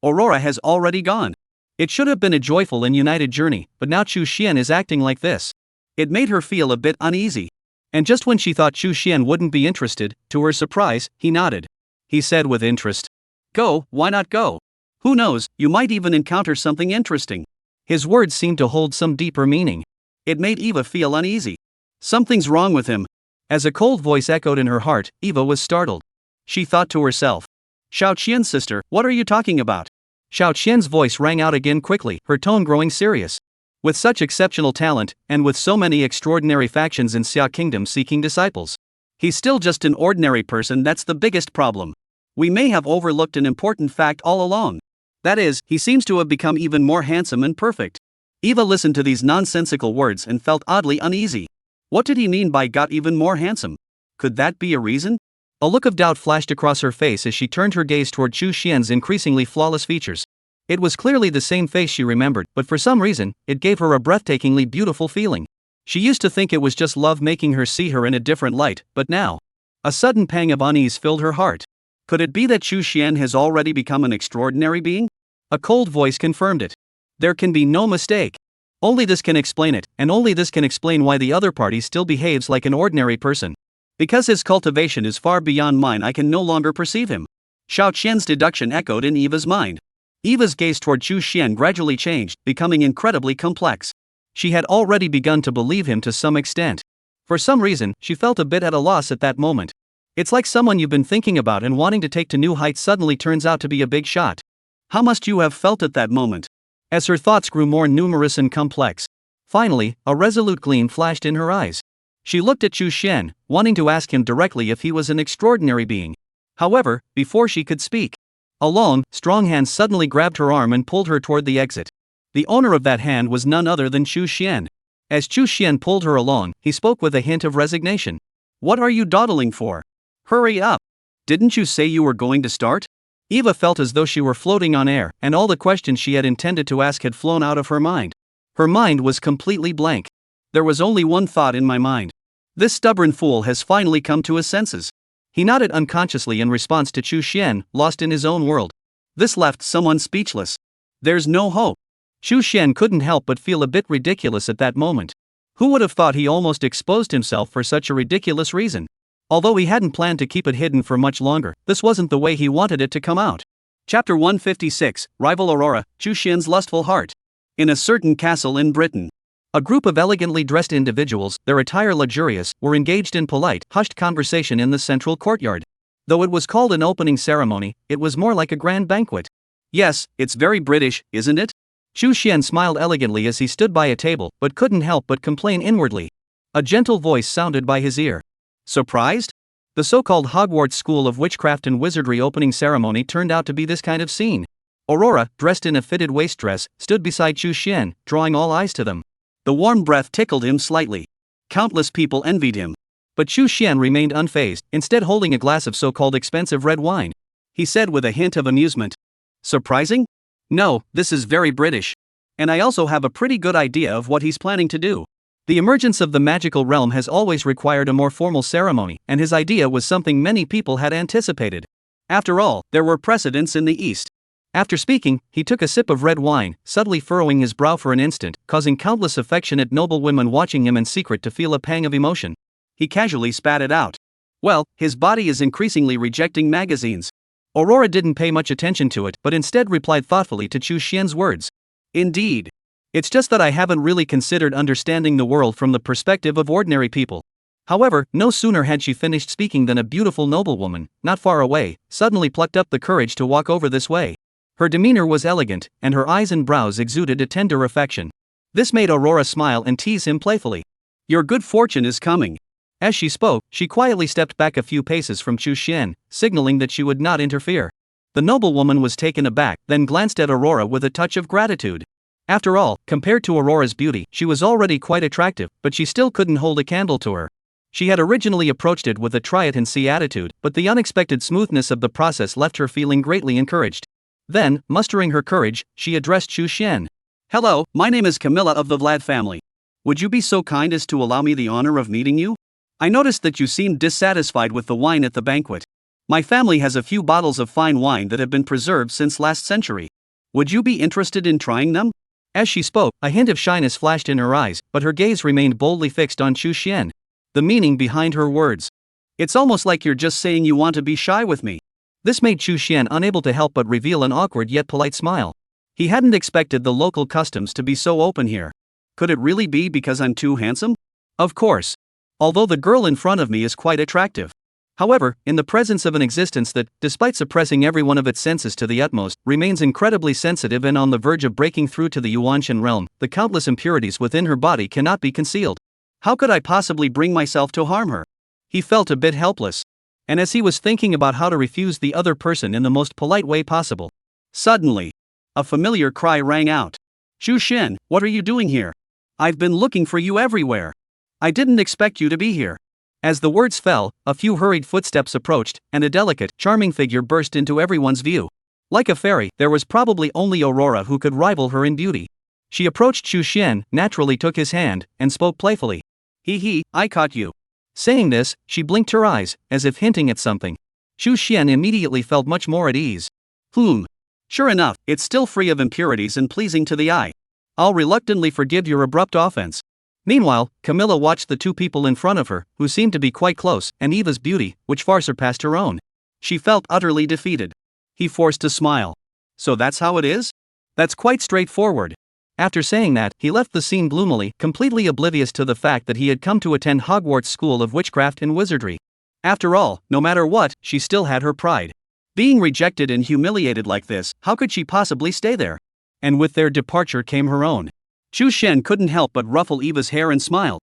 Aurora has already gone. It should have been a joyful and united journey, but now Chu Xian is acting like this. It made her feel a bit uneasy. And just when she thought Chu Xian wouldn't be interested, to her surprise, he nodded. He said with interest, "Go, why not go? Who knows, you might even encounter something interesting." His words seemed to hold some deeper meaning. It made Eva feel uneasy. Something's wrong with him. As a cold voice echoed in her heart, Eva was startled. She thought to herself, "Xiao Qian's sister, what are you talking about?" Xiao Qian's voice rang out again quickly, her tone growing serious. With such exceptional talent, and with so many extraordinary factions in Xia Kingdom seeking disciples, he's still just an ordinary person. That's the biggest problem. We may have overlooked an important fact all along. That is, he seems to have become even more handsome and perfect. Eva listened to these nonsensical words and felt oddly uneasy. What did he mean by got even more handsome? Could that be a reason? A look of doubt flashed across her face as she turned her gaze toward Chu Xian's increasingly flawless features. It was clearly the same face she remembered, but for some reason, it gave her a breathtakingly beautiful feeling. She used to think it was just love making her see her in a different light, but now, a sudden pang of unease filled her heart. Could it be that Chu Xian has already become an extraordinary being? A cold voice confirmed it. There can be no mistake. Only this can explain it, and only this can explain why the other party still behaves like an ordinary person. Because his cultivation is far beyond mine, I can no longer perceive him. Xiao Qian's deduction echoed in Eva's mind. Eva's gaze toward Chu Xian gradually changed, becoming incredibly complex. She had already begun to believe him to some extent. For some reason, she felt a bit at a loss at that moment. It's like someone you've been thinking about and wanting to take to new heights suddenly turns out to be a big shot. How must you have felt at that moment? As her thoughts grew more numerous and complex, finally, a resolute gleam flashed in her eyes. She looked at Chu Xian, wanting to ask him directly if he was an extraordinary being. However, before she could speak, a long, strong hand suddenly grabbed her arm and pulled her toward the exit. The owner of that hand was none other than Chu Xian. As Chu Xian pulled her along, he spoke with a hint of resignation. "What are you dawdling for? Hurry up. Didn't you say you were going to start?" Eva felt as though she were floating on air, and all the questions she had intended to ask had flown out of her mind. Her mind was completely blank. There was only one thought in my mind. This stubborn fool has finally come to his senses. He nodded unconsciously in response to Chu Xian, lost in his own world. This left someone speechless. There's no hope. Chu Xian couldn't help but feel a bit ridiculous at that moment. Who would have thought he almost exposed himself for such a ridiculous reason? Although he hadn't planned to keep it hidden for much longer, this wasn't the way he wanted it to come out. Chapter 156, Rival Aurora, Chu Xian's Lustful Heart. In a certain castle in Britain, a group of elegantly dressed individuals, their attire luxurious, were engaged in polite, hushed conversation in the central courtyard. Though it was called an opening ceremony, it was more like a grand banquet. Yes, it's very British, isn't it? Chu Xian smiled elegantly as he stood by a table, but couldn't help but complain inwardly. A gentle voice sounded by his ear. Surprised? The so-called Hogwarts School of Witchcraft and Wizardry opening ceremony turned out to be this kind of scene. Aurora, dressed in a fitted waist dress, stood beside Chu Xian, drawing all eyes to them. The warm breath tickled him slightly. Countless people envied him. But Chu Xian remained unfazed, instead holding a glass of so-called expensive red wine. He said with a hint of amusement. Surprising? No, this is very British. And I also have a pretty good idea of what he's planning to do. The emergence of the magical realm has always required a more formal ceremony, and his idea was something many people had anticipated. After all, there were precedents in the East. After speaking, he took a sip of red wine, subtly furrowing his brow for an instant, causing countless affectionate noblewomen watching him in secret to feel a pang of emotion. He casually spat it out. Well, his body is increasingly rejecting magazines. Aurora didn't pay much attention to it, but instead replied thoughtfully to Chu Xian's words. Indeed. It's just that I haven't really considered understanding the world from the perspective of ordinary people. However, no sooner had she finished speaking than a beautiful noblewoman, not far away, suddenly plucked up the courage to walk over this way. Her demeanor was elegant, and her eyes and brows exuded a tender affection. This made Aurora smile and tease him playfully. Your good fortune is coming. As she spoke, she quietly stepped back a few paces from Chu Xian, signaling that she would not interfere. The noblewoman was taken aback, then glanced at Aurora with a touch of gratitude. After all, compared to Aurora's beauty, she was already quite attractive, but she still couldn't hold a candle to her. She had originally approached it with a try-it-and-see attitude, but the unexpected smoothness of the process left her feeling greatly encouraged. Then, mustering her courage, she addressed Chu Xian. Hello, my name is Camilla of the Vlad family. Would you be so kind as to allow me the honor of meeting you? I noticed that you seemed dissatisfied with the wine at the banquet. My family has a few bottles of fine wine that have been preserved since last century. Would you be interested in trying them? As she spoke, a hint of shyness flashed in her eyes, but her gaze remained boldly fixed on Chu Xian. The meaning behind her words. It's almost like you're just saying you want to be shy with me. This made Chu Xian unable to help but reveal an awkward yet polite smile. He hadn't expected the local customs to be so open here. Could it really be because I'm too handsome? Of course. Although the girl in front of me is quite attractive. However, in the presence of an existence that, despite suppressing every one of its senses to the utmost, remains incredibly sensitive and on the verge of breaking through to the Yuanshan realm, the countless impurities within her body cannot be concealed. How could I possibly bring myself to harm her? He felt a bit helpless. And as he was thinking about how to refuse the other person in the most polite way possible, suddenly, a familiar cry rang out. Chu Xian, what are you doing here? I've been looking for you everywhere. I didn't expect you to be here. As the words fell, a few hurried footsteps approached, and a delicate, charming figure burst into everyone's view. Like a fairy, there was probably only Aurora who could rival her in beauty. She approached Chu Xian, naturally took his hand, and spoke playfully. Hee, I caught you. Saying this, she blinked her eyes, as if hinting at something. Chu Xian immediately felt much more at ease. Sure enough, it's still free of impurities and pleasing to the eye. I'll reluctantly forgive your abrupt offense. Meanwhile, Camilla watched the two people in front of her, who seemed to be quite close, and Eva's beauty, which far surpassed her own. She felt utterly defeated. He forced a smile. So that's how it is? That's quite straightforward. After saying that, he left the scene gloomily, completely oblivious to the fact that he had come to attend Hogwarts School of Witchcraft and Wizardry. After all, no matter what, she still had her pride. Being rejected and humiliated like this, how could she possibly stay there? And with their departure came her own. Chu Xian couldn't help but ruffle Eva's hair and smile.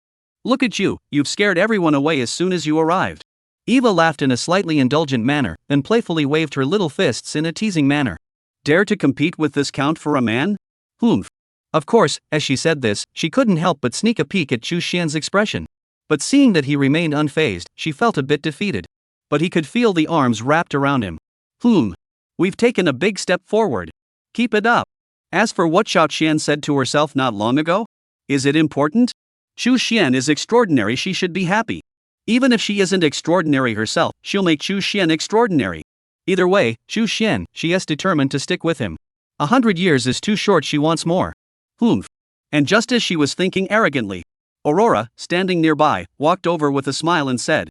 Look at you, you've scared everyone away as soon as you arrived. Eva laughed in a slightly indulgent manner, then playfully waved her little fists in a teasing manner. Dare to compete with this count for a man? Of course, as she said this, she couldn't help but sneak a peek at Chu Xian's expression. But seeing that he remained unfazed, she felt a bit defeated. But he could feel the arms wrapped around him. We've taken a big step forward. Keep it up. As for what Xiao Qian said to herself not long ago? Is it important? Chu Xian is extraordinary, she should be happy. Even if she isn't extraordinary herself, she'll make Chu Xian extraordinary. Either way, Chu Xian, she is determined to stick with him. 100 years is too short, she wants more. And just as she was thinking arrogantly, Aurora, standing nearby, walked over with a smile and said,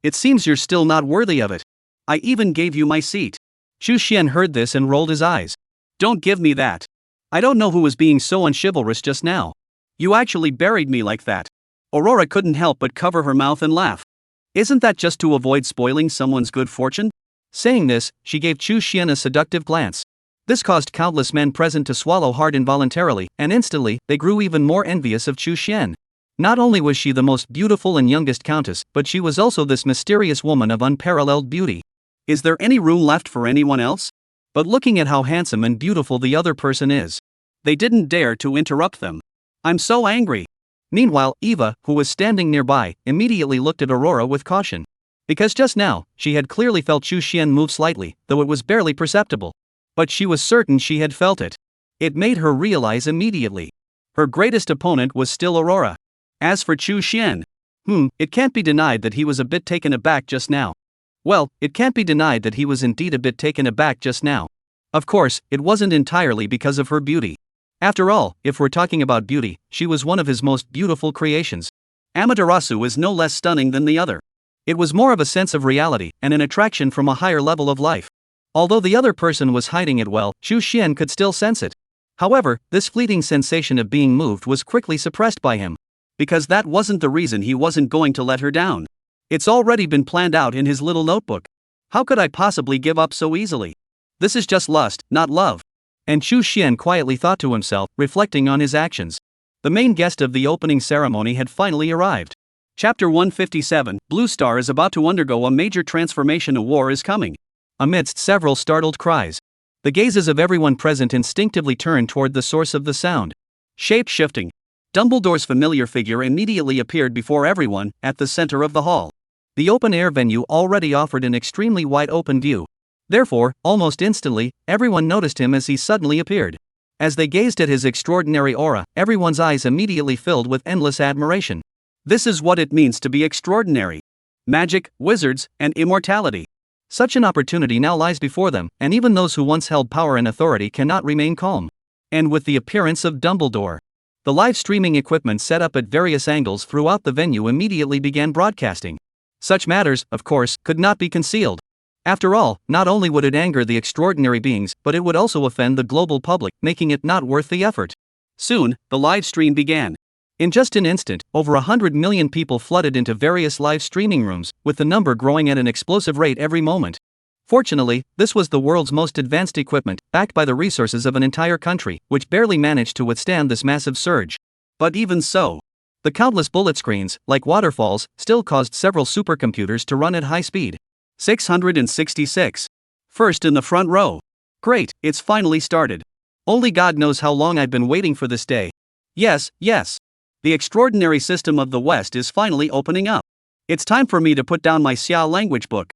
It seems you're still not worthy of it. I even gave you my seat. Chu Xian heard this and rolled his eyes. Don't give me that. I don't know who was being so unchivalrous just now. You actually buried me like that. Aurora couldn't help but cover her mouth and laugh. Isn't that just to avoid spoiling someone's good fortune? Saying this, she gave Chu Xian a seductive glance. This caused countless men present to swallow hard involuntarily, and instantly, they grew even more envious of Chu Xian. Not only was she the most beautiful and youngest countess, but she was also this mysterious woman of unparalleled beauty. Is there any room left for anyone else? But looking at how handsome and beautiful the other person is, they didn't dare to interrupt them. I'm so angry. Meanwhile, Eva, who was standing nearby, immediately looked at Aurora with caution. Because just now, she had clearly felt Chu Xian move slightly, though it was barely perceptible. But she was certain she had felt it. It made her realize immediately. Her greatest opponent was still Aurora. As for Chu Xian, it can't be denied that he was a bit taken aback just now. Well, it can't be denied that he was indeed a bit taken aback just now. Of course, it wasn't entirely because of her beauty. After all, if we're talking about beauty, she was one of his most beautiful creations. Amaterasu is no less stunning than the other. It was more of a sense of reality and an attraction from a higher level of life. Although the other person was hiding it well, Chu Xian could still sense it. However, this fleeting sensation of being moved was quickly suppressed by him. Because that wasn't the reason he wasn't going to let her down. It's already been planned out in his little notebook. How could I possibly give up so easily? This is just lust, not love. And Chu Xian quietly thought to himself, reflecting on his actions. The main guest of the opening ceremony had finally arrived. Chapter 157, Blue Star is about to undergo a major transformation. A war is coming. Amidst several startled cries, the gazes of everyone present instinctively turned toward the source of the sound. Shape-shifting. Dumbledore's familiar figure immediately appeared before everyone, at the center of the hall. The open-air venue already offered an extremely wide-open view. Therefore, almost instantly, everyone noticed him as he suddenly appeared. As they gazed at his extraordinary aura, everyone's eyes immediately filled with endless admiration. This is what it means to be extraordinary. Magic, wizards, and immortality. Such an opportunity now lies before them, and even those who once held power and authority cannot remain calm. And with the appearance of Dumbledore, the live streaming equipment set up at various angles throughout the venue immediately began broadcasting. Such matters, of course, could not be concealed. After all, not only would it anger the extraordinary beings, but it would also offend the global public, making it not worth the effort. Soon, the live stream began. In just an instant, over 100 million people flooded into various live streaming rooms, with the number growing at an explosive rate every moment. Fortunately, this was the world's most advanced equipment, backed by the resources of an entire country, which barely managed to withstand this massive surge. But even so, the countless bullet screens, like waterfalls, still caused several supercomputers to run at high speed. 666. First in the front row. Great, it's finally started. Only God knows how long I've been waiting for this day. Yes. The extraordinary system of the West is finally opening up. It's time for me to put down my Xia language book.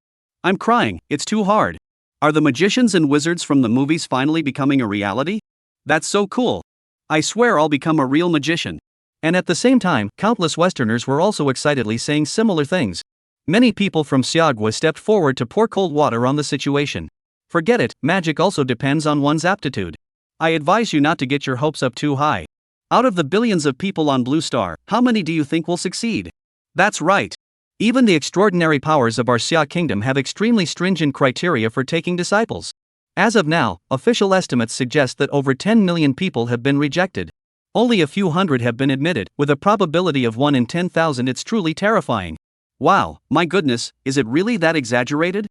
I'm crying, it's too hard. Are the magicians and wizards from the movies finally becoming a reality? That's so cool. I swear I'll become a real magician. And at the same time, countless Westerners were also excitedly saying similar things. Many people from Xiagwa stepped forward to pour cold water on the situation. Forget it, magic also depends on one's aptitude. I advise you not to get your hopes up too high. Out of the billions of people on Blue Star, how many do you think will succeed? That's right. Even the extraordinary powers of our Xia kingdom have extremely stringent criteria for taking disciples. As of now, official estimates suggest that over 10 million people have been rejected. Only a few hundred have been admitted, with a probability of 1 in 10,000. It's truly terrifying. Wow, my goodness, is it really that exaggerated?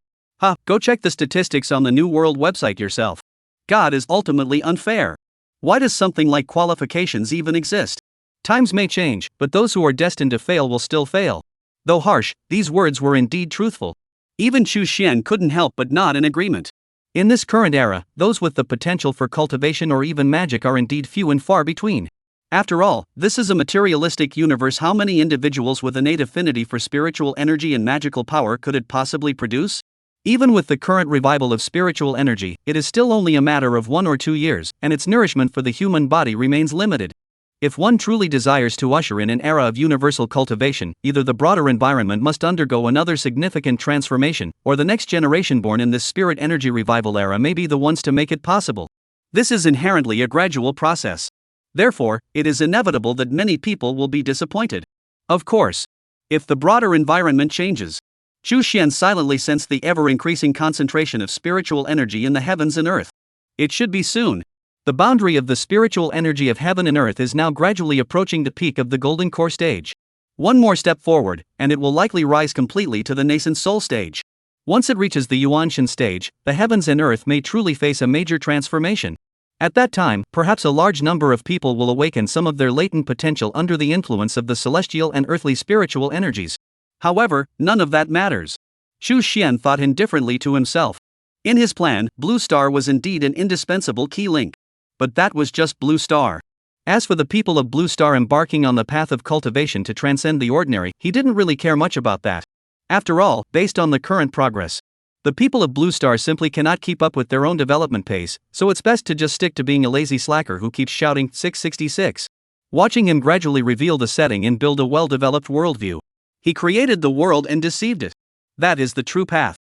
Go check the statistics on the New World website yourself. God is ultimately unfair. Why does something like qualifications even exist? Times may change, but those who are destined to fail will still fail. Though harsh, these words were indeed truthful. Even Chu Xian couldn't help but nod in agreement. In this current era, those with the potential for cultivation or even magic are indeed few and far between. After all, this is a materialistic universe. How many individuals with innate affinity for spiritual energy and magical power could it possibly produce? Even with the current revival of spiritual energy, it is still only a matter of 1 or 2 years, and its nourishment for the human body remains limited. If one truly desires to usher in an era of universal cultivation, either the broader environment must undergo another significant transformation, or the next generation born in this spirit energy revival era may be the ones to make it possible. This is inherently a gradual process. Therefore, it is inevitable that many people will be disappointed. Of course, if the broader environment changes. Chu Xian silently sensed the ever-increasing concentration of spiritual energy in the heavens and earth. It should be soon. The boundary of the spiritual energy of heaven and earth is now gradually approaching the peak of the golden core stage. One more step forward, and it will likely rise completely to the nascent soul stage. Once it reaches the Yuanshan stage, the heavens and earth may truly face a major transformation. At that time, perhaps a large number of people will awaken some of their latent potential under the influence of the celestial and earthly spiritual energies. However, none of that matters. Chu Xian thought indifferently to himself. In his plan, Blue Star was indeed an indispensable key link. But that was just Blue Star. As for the people of Blue Star embarking on the path of cultivation to transcend the ordinary, he didn't really care much about that. After all, based on the current progress, the people of Blue Star simply cannot keep up with their own development pace, so it's best to just stick to being a lazy slacker who keeps shouting 666. Watching him gradually reveal the setting and build a well-developed worldview. He created the world and deceived it. That is the true path.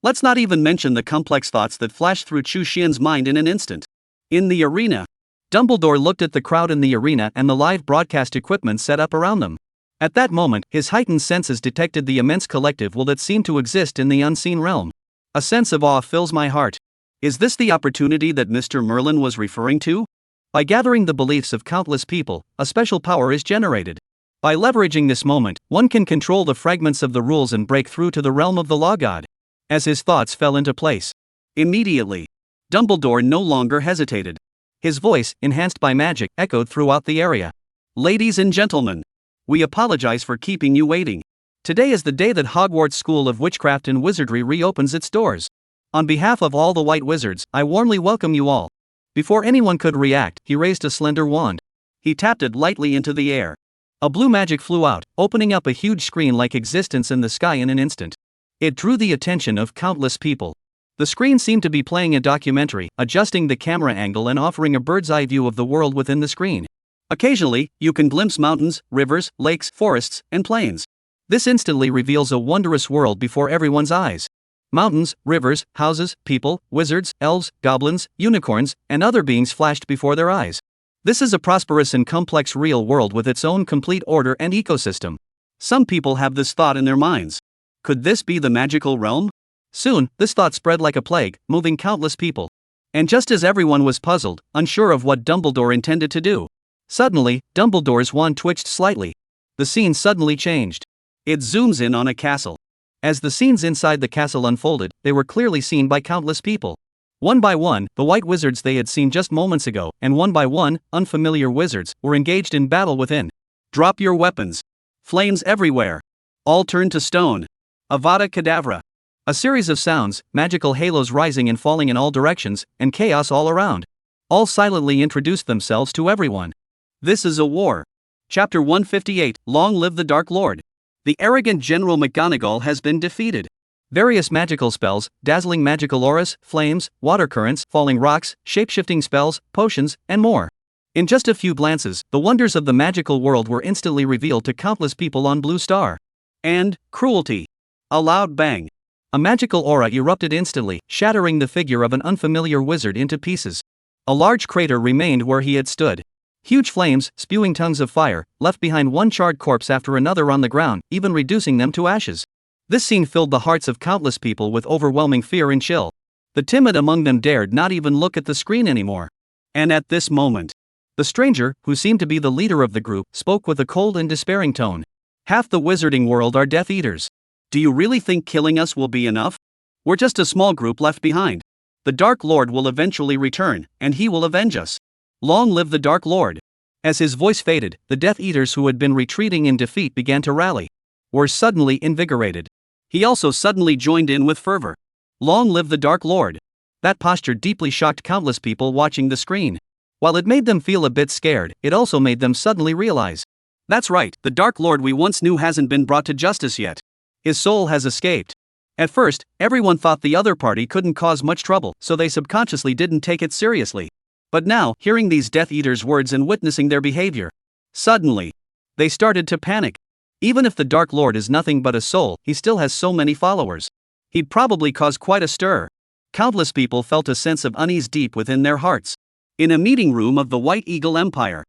Let's not even mention the complex thoughts that flashed through Chu Xian's mind in an instant. In the arena, Dumbledore looked at the crowd in the arena and the live broadcast equipment set up around them. At that moment, his heightened senses detected the immense collective will that seemed to exist in the unseen realm. A sense of awe fills my heart. Is this the opportunity that Mr. Merlin was referring to? By gathering the beliefs of countless people, a special power is generated. By leveraging this moment, one can control the fragments of the rules and break through to the realm of the law god. As his thoughts fell into place, immediately, Dumbledore no longer hesitated. His voice, enhanced by magic, echoed throughout the area. Ladies and gentlemen, we apologize for keeping you waiting. Today is the day that Hogwarts School of Witchcraft and Wizardry reopens its doors. On behalf of all the White Wizards, I warmly welcome you all. Before anyone could react, he raised a slender wand. He tapped it lightly into the air. A blue magic flew out, opening up a huge screen-like existence in the sky in an instant. It drew the attention of countless people. The screen seemed to be playing a documentary, adjusting the camera angle and offering a bird's-eye view of the world within the screen. Occasionally, you can glimpse mountains, rivers, lakes, forests, and plains. This instantly reveals a wondrous world before everyone's eyes. Mountains, rivers, houses, people, wizards, elves, goblins, unicorns, and other beings flashed before their eyes. This is a prosperous and complex real world with its own complete order and ecosystem. Some people have this thought in their minds. Could this be the magical realm? Soon, this thought spread like a plague, moving countless people. And just as everyone was puzzled, unsure of what Dumbledore intended to do, suddenly, Dumbledore's wand twitched slightly. The scene suddenly changed. It zooms in on a castle. As the scenes inside the castle unfolded, they were clearly seen by countless people. One by one, the White Wizards they had seen just moments ago, and one by one, unfamiliar wizards, were engaged in battle within. Drop your weapons. Flames everywhere. All turn to stone. Avada Kedavra. A series of sounds, magical halos rising and falling in all directions, and chaos all around. All silently introduced themselves to everyone. This is a war. Chapter 158, Long Live the Dark Lord. The arrogant General McGonagall has been defeated. Various magical spells, dazzling magical auras, flames, water currents, falling rocks, shape-shifting spells, potions, and more. In just a few glances, the wonders of the magical world were instantly revealed to countless people on Blue Star. And, cruelty. A loud bang. A magical aura erupted instantly, shattering the figure of an unfamiliar wizard into pieces. A large crater remained where he had stood. Huge flames, spewing tongues of fire, left behind one charred corpse after another on the ground, even reducing them to ashes. This scene filled the hearts of countless people with overwhelming fear and chill. The timid among them dared not even look at the screen anymore. And at this moment, the stranger, who seemed to be the leader of the group, spoke with a cold and despairing tone. Half the wizarding world are Death Eaters. Do you really think killing us will be enough? We're just a small group left behind. The Dark Lord will eventually return, and he will avenge us. Long live the Dark Lord. As his voice faded, the Death Eaters who had been retreating in defeat began to rally. Were suddenly invigorated. He also suddenly joined in with fervor. Long live the Dark Lord. That posture deeply shocked countless people watching the screen. While it made them feel a bit scared, it also made them suddenly realize. That's right, the Dark Lord we once knew hasn't been brought to justice yet. His soul has escaped. At first, everyone thought the other party couldn't cause much trouble, so they subconsciously didn't take it seriously. But now, hearing these Death Eaters' words and witnessing their behavior, suddenly, they started to panic. Even if the Dark Lord is nothing but a soul, he still has so many followers. He'd probably cause quite a stir. Countless people felt a sense of unease deep within their hearts. In a meeting room of the White Eagle Empire,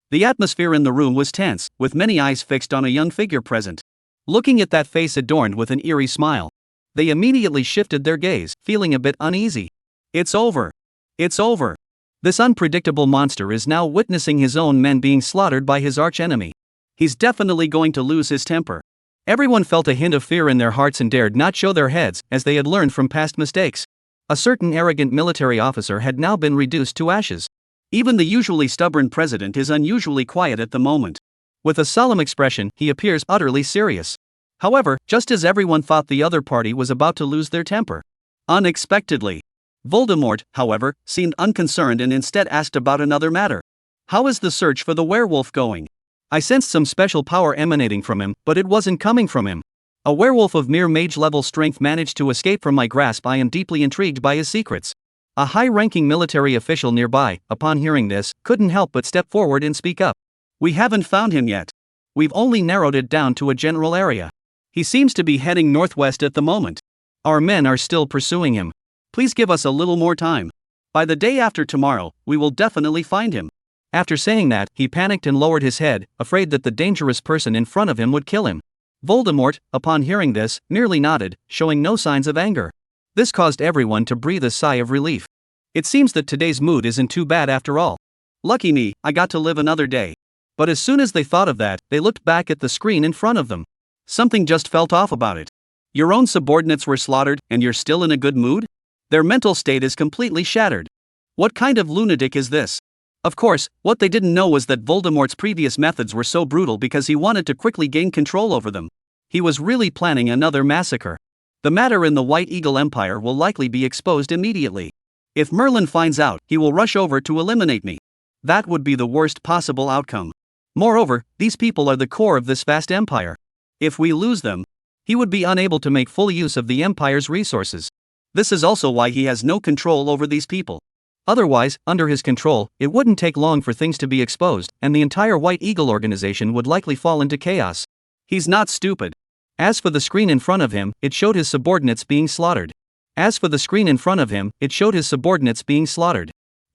the atmosphere in the room was tense, with many eyes fixed on a young figure present. Looking at that face adorned with an eerie smile, they immediately shifted their gaze, feeling a bit uneasy. It's over. It's over. This unpredictable monster is now witnessing his own men being slaughtered by his archenemy. He's definitely going to lose his temper. Everyone felt a hint of fear in their hearts and dared not show their heads, as they had learned from past mistakes. A certain arrogant military officer had now been reduced to ashes. Even the usually stubborn president is unusually quiet at the moment. With a solemn expression, he appears utterly serious. However, just as everyone thought the other party was about to lose their temper, unexpectedly, Voldemort, however, seemed unconcerned and instead asked about another matter. How is the search for the werewolf going? I sensed some special power emanating from him, but it wasn't coming from him. A werewolf of mere mage-level strength managed to escape from my grasp. I am deeply intrigued by his secrets. A high-ranking military official nearby, upon hearing this, couldn't help but step forward and speak up. We haven't found him yet. We've only narrowed it down to a general area. He seems to be heading northwest at the moment. Our men are still pursuing him. Please give us a little more time. By the day after tomorrow, we will definitely find him. After saying that, he panicked and lowered his head, afraid that the dangerous person in front of him would kill him. Voldemort, upon hearing this, merely nodded, showing no signs of anger. This caused everyone to breathe a sigh of relief. It seems that today's mood isn't too bad after all. Lucky me, I got to live another day. But as soon as they thought of that, they looked back at the screen in front of them. Something just felt off about it. Your own subordinates were slaughtered, and you're still in a good mood? Their mental state is completely shattered. What kind of lunatic is this? Of course, what they didn't know was that Voldemort's previous methods were so brutal because he wanted to quickly gain control over them. He was really planning another massacre. The matter in the White Eagle Empire will likely be exposed immediately. If Merlin finds out, he will rush over to eliminate me. That would be the worst possible outcome. Moreover, these people are the core of this vast empire. If we lose them, he would be unable to make full use of the empire's resources. This is also why he has no control over these people. Otherwise, under his control, it wouldn't take long for things to be exposed, and the entire White Eagle organization would likely fall into chaos. He's not stupid. As for the screen in front of him, it showed his subordinates being slaughtered.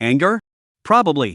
Anger? Probably.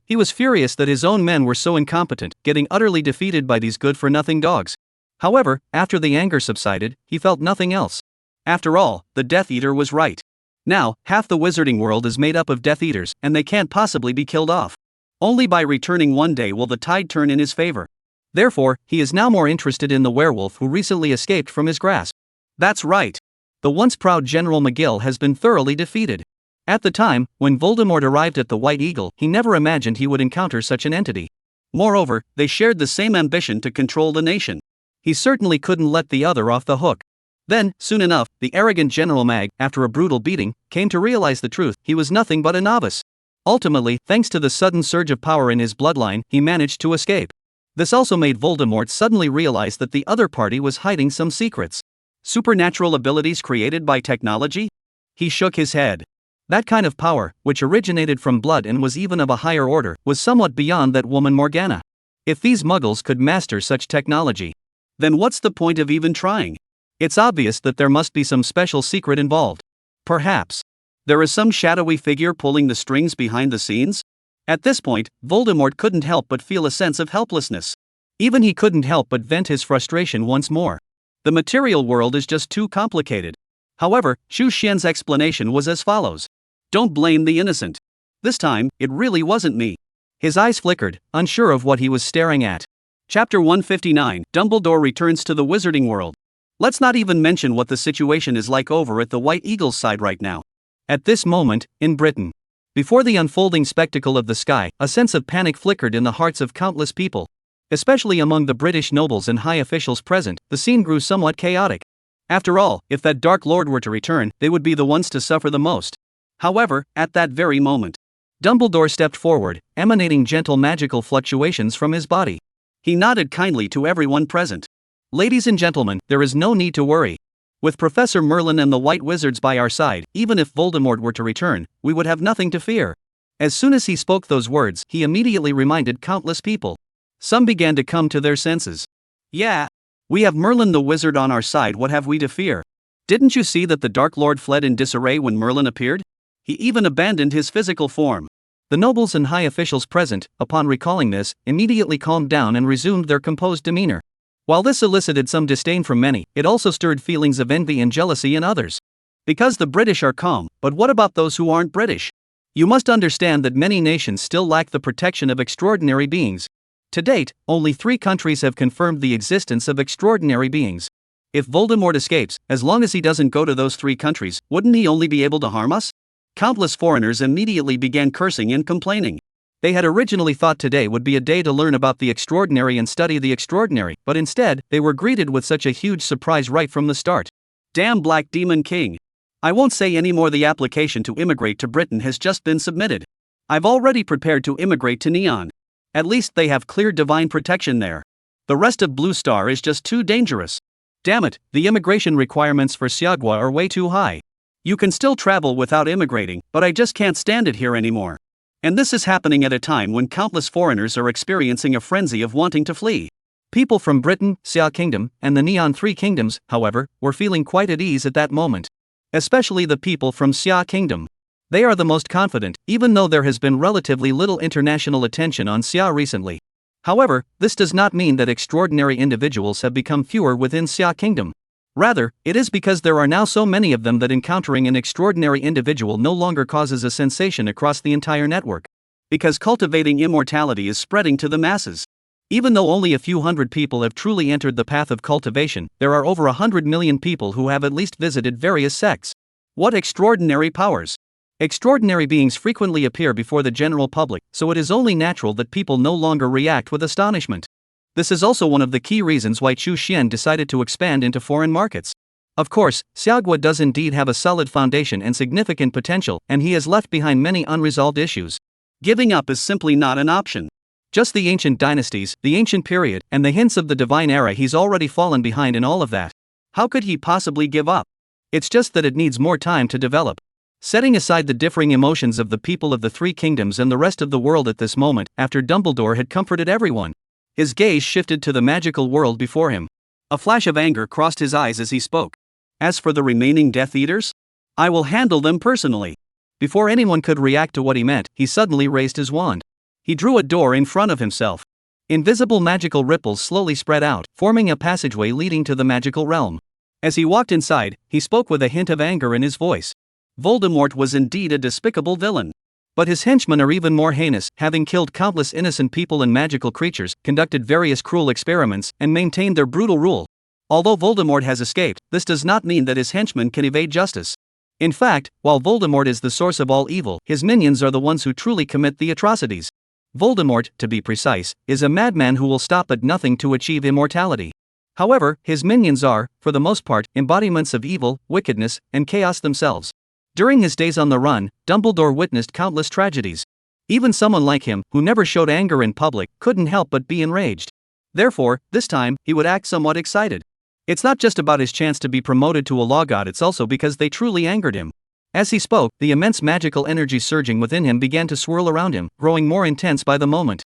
He was furious that his own men were so incompetent, getting utterly defeated by these good-for-nothing dogs. However, after the anger subsided, he felt nothing else. After all, the Death Eater was right. Now, half the wizarding world is made up of Death Eaters, and they can't possibly be killed off. Only by returning one day will the tide turn in his favor. Therefore, he is now more interested in the werewolf who recently escaped from his grasp. That's right. The once proud General McGill has been thoroughly defeated. At the time, when Voldemort arrived at the White Eagle, he never imagined he would encounter such an entity. Moreover, they shared the same ambition to control the nation. He certainly couldn't let the other off the hook. Then, soon enough, the arrogant General Mag, after a brutal beating, came to realize the truth: he was nothing but a novice. Ultimately, thanks to the sudden surge of power in his bloodline, he managed to escape. This also made Voldemort suddenly realize that the other party was hiding some secrets. Supernatural abilities created by technology? He shook his head. That kind of power, which originated from blood and was even of a higher order, was somewhat beyond that woman Morgana. If these muggles could master such technology, then what's the point of even trying? It's obvious that there must be some special secret involved. Perhaps there is some shadowy figure pulling the strings behind the scenes? At this point, Voldemort couldn't help but feel a sense of helplessness. Even he couldn't help but vent his frustration once more. The material world is just too complicated. However, Xu Xian's explanation was as follows. Don't blame the innocent. This time, it really wasn't me. His eyes flickered, unsure of what he was staring at. Chapter 159, Dumbledore returns to the Wizarding World. Let's not even mention what the situation is like over at the White Eagle's side right now. At this moment, in Britain, before the unfolding spectacle of the sky, a sense of panic flickered in the hearts of countless people. Especially among the British nobles and high officials present, the scene grew somewhat chaotic. After all, if that Dark Lord were to return, they would be the ones to suffer the most. However, at that very moment, Dumbledore stepped forward, emanating gentle magical fluctuations from his body. He nodded kindly to everyone present. Ladies and gentlemen, there is no need to worry. With Professor Merlin and the White Wizards by our side, even if Voldemort were to return, we would have nothing to fear. As soon as he spoke those words, he immediately reminded countless people. Some began to come to their senses. Yeah, we have Merlin the Wizard on our side. What have we to fear? Didn't you see that the Dark Lord fled in disarray when Merlin appeared? He even abandoned his physical form. The nobles and high officials present, upon recalling this, immediately calmed down and resumed their composed demeanor. While this elicited some disdain from many, it also stirred feelings of envy and jealousy in others. Because the British are calm, but what about those who aren't British? You must understand that many nations still lack the protection of extraordinary beings. To date, only 3 countries have confirmed the existence of extraordinary beings. If Voldemort escapes, as long as he doesn't go to those 3 countries, wouldn't he only be able to harm us? Countless foreigners immediately began cursing and complaining. They had originally thought today would be a day to learn about the extraordinary and study the extraordinary, but instead, they were greeted with such a huge surprise right from the start. Damn Black Demon King. I won't say any more. The application to immigrate to Britain has just been submitted. I've already prepared to immigrate to Neon. At least they have clear divine protection there. The rest of Blue Star is just too dangerous. Damn it, the immigration requirements for Xiagua are way too high. You can still travel without immigrating, but I just can't stand it here anymore. And this is happening at a time when countless foreigners are experiencing a frenzy of wanting to flee. People from Britain, Xia Kingdom, and the Neon Three Kingdoms, however, were feeling quite at ease at that moment. Especially the people from Xia Kingdom. They are the most confident, even though there has been relatively little international attention on Xia recently. However, this does not mean that extraordinary individuals have become fewer within Xia Kingdom. Rather, it is because there are now so many of them that encountering an extraordinary individual no longer causes a sensation across the entire network. Because cultivating immortality is spreading to the masses. Even though only a few hundred people have truly entered the path of cultivation, there are over 100 million people who have at least visited various sects. What extraordinary powers! Extraordinary beings frequently appear before the general public, so it is only natural that people no longer react with astonishment. This is also one of the key reasons why Chu Xian decided to expand into foreign markets. Of course, Xiagua does indeed have a solid foundation and significant potential, and he has left behind many unresolved issues. Giving up is simply not an option. Just the ancient dynasties, the ancient period, and the hints of the divine era, he's already fallen behind in all of that. How could he possibly give up? It's just that it needs more time to develop. Setting aside the differing emotions of the people of the 3 kingdoms and the rest of the world at this moment, after Dumbledore had comforted everyone, his gaze shifted to the magical world before him. A flash of anger crossed his eyes as he spoke. As for the remaining Death Eaters, I will handle them personally. Before anyone could react to what he meant, he suddenly raised his wand. He drew a door in front of himself. Invisible magical ripples slowly spread out, forming a passageway leading to the magical realm. As he walked inside, he spoke with a hint of anger in his voice. Voldemort was indeed a despicable villain. But his henchmen are even more heinous, having killed countless innocent people and magical creatures, conducted various cruel experiments, and maintained their brutal rule. Although Voldemort has escaped, this does not mean that his henchmen can evade justice. In fact, while Voldemort is the source of all evil, his minions are the ones who truly commit the atrocities. Voldemort, to be precise, is a madman who will stop at nothing to achieve immortality. However, his minions are, for the most part, embodiments of evil, wickedness, and chaos themselves. During his days on the run, Dumbledore witnessed countless tragedies. Even someone like him, who never showed anger in public, couldn't help but be enraged. Therefore, this time, he would act somewhat excited. It's not just about his chance to be promoted to a law god, it's also because they truly angered him. As he spoke, the immense magical energy surging within him began to swirl around him, growing more intense by the moment.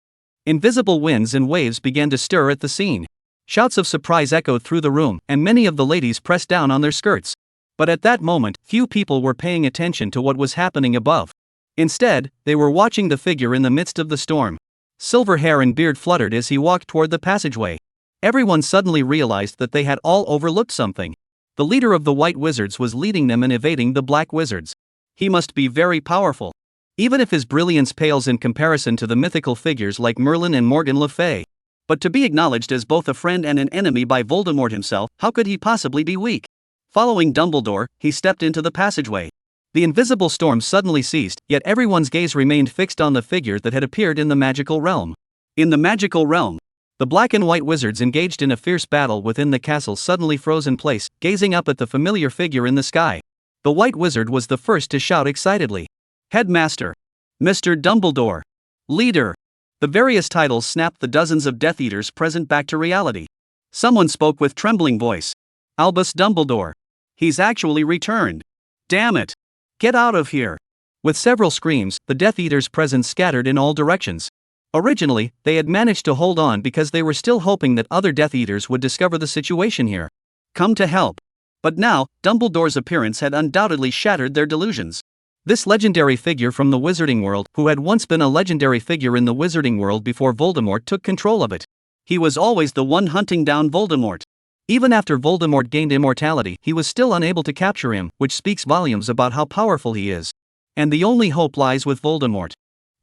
Invisible winds and waves began to stir at the scene. Shouts of surprise echoed through the room, and many of the ladies pressed down on their skirts. But at that moment, few people were paying attention to what was happening above. Instead, they were watching the figure in the midst of the storm. Silver hair and beard fluttered as he walked toward the passageway. Everyone suddenly realized that they had all overlooked something. The leader of the White Wizards was leading them in evading the Black Wizards. He must be very powerful. Even if his brilliance pales in comparison to the mythical figures like Merlin and Morgan Le Fay. But to be acknowledged as both a friend and an enemy by Voldemort himself, how could he possibly be weak? Following Dumbledore, he stepped into the passageway. The invisible storm suddenly ceased, yet everyone's gaze remained fixed on the figure that had appeared in the magical realm. In the magical realm, the Black and White Wizards engaged in a fierce battle within the castle suddenly froze in place, gazing up at the familiar figure in the sky. The White Wizard was the first to shout excitedly. Headmaster! Mr. Dumbledore! Leader! The various titles snapped the dozens of Death Eaters present back to reality. Someone spoke with trembling voice. Albus Dumbledore! He's actually returned! Damn it! Get out of here! With several screams, the Death Eaters present scattered in all directions. Originally, they had managed to hold on because they were still hoping that other Death Eaters would discover the situation here. Come to help. But now, Dumbledore's appearance had undoubtedly shattered their delusions. This legendary figure from the Wizarding World, who had once been a legendary figure in the Wizarding World before Voldemort took control of it. He was always the one hunting down Voldemort. Even after Voldemort gained immortality, he was still unable to capture him, which speaks volumes about how powerful he is. And the only hope lies with Voldemort.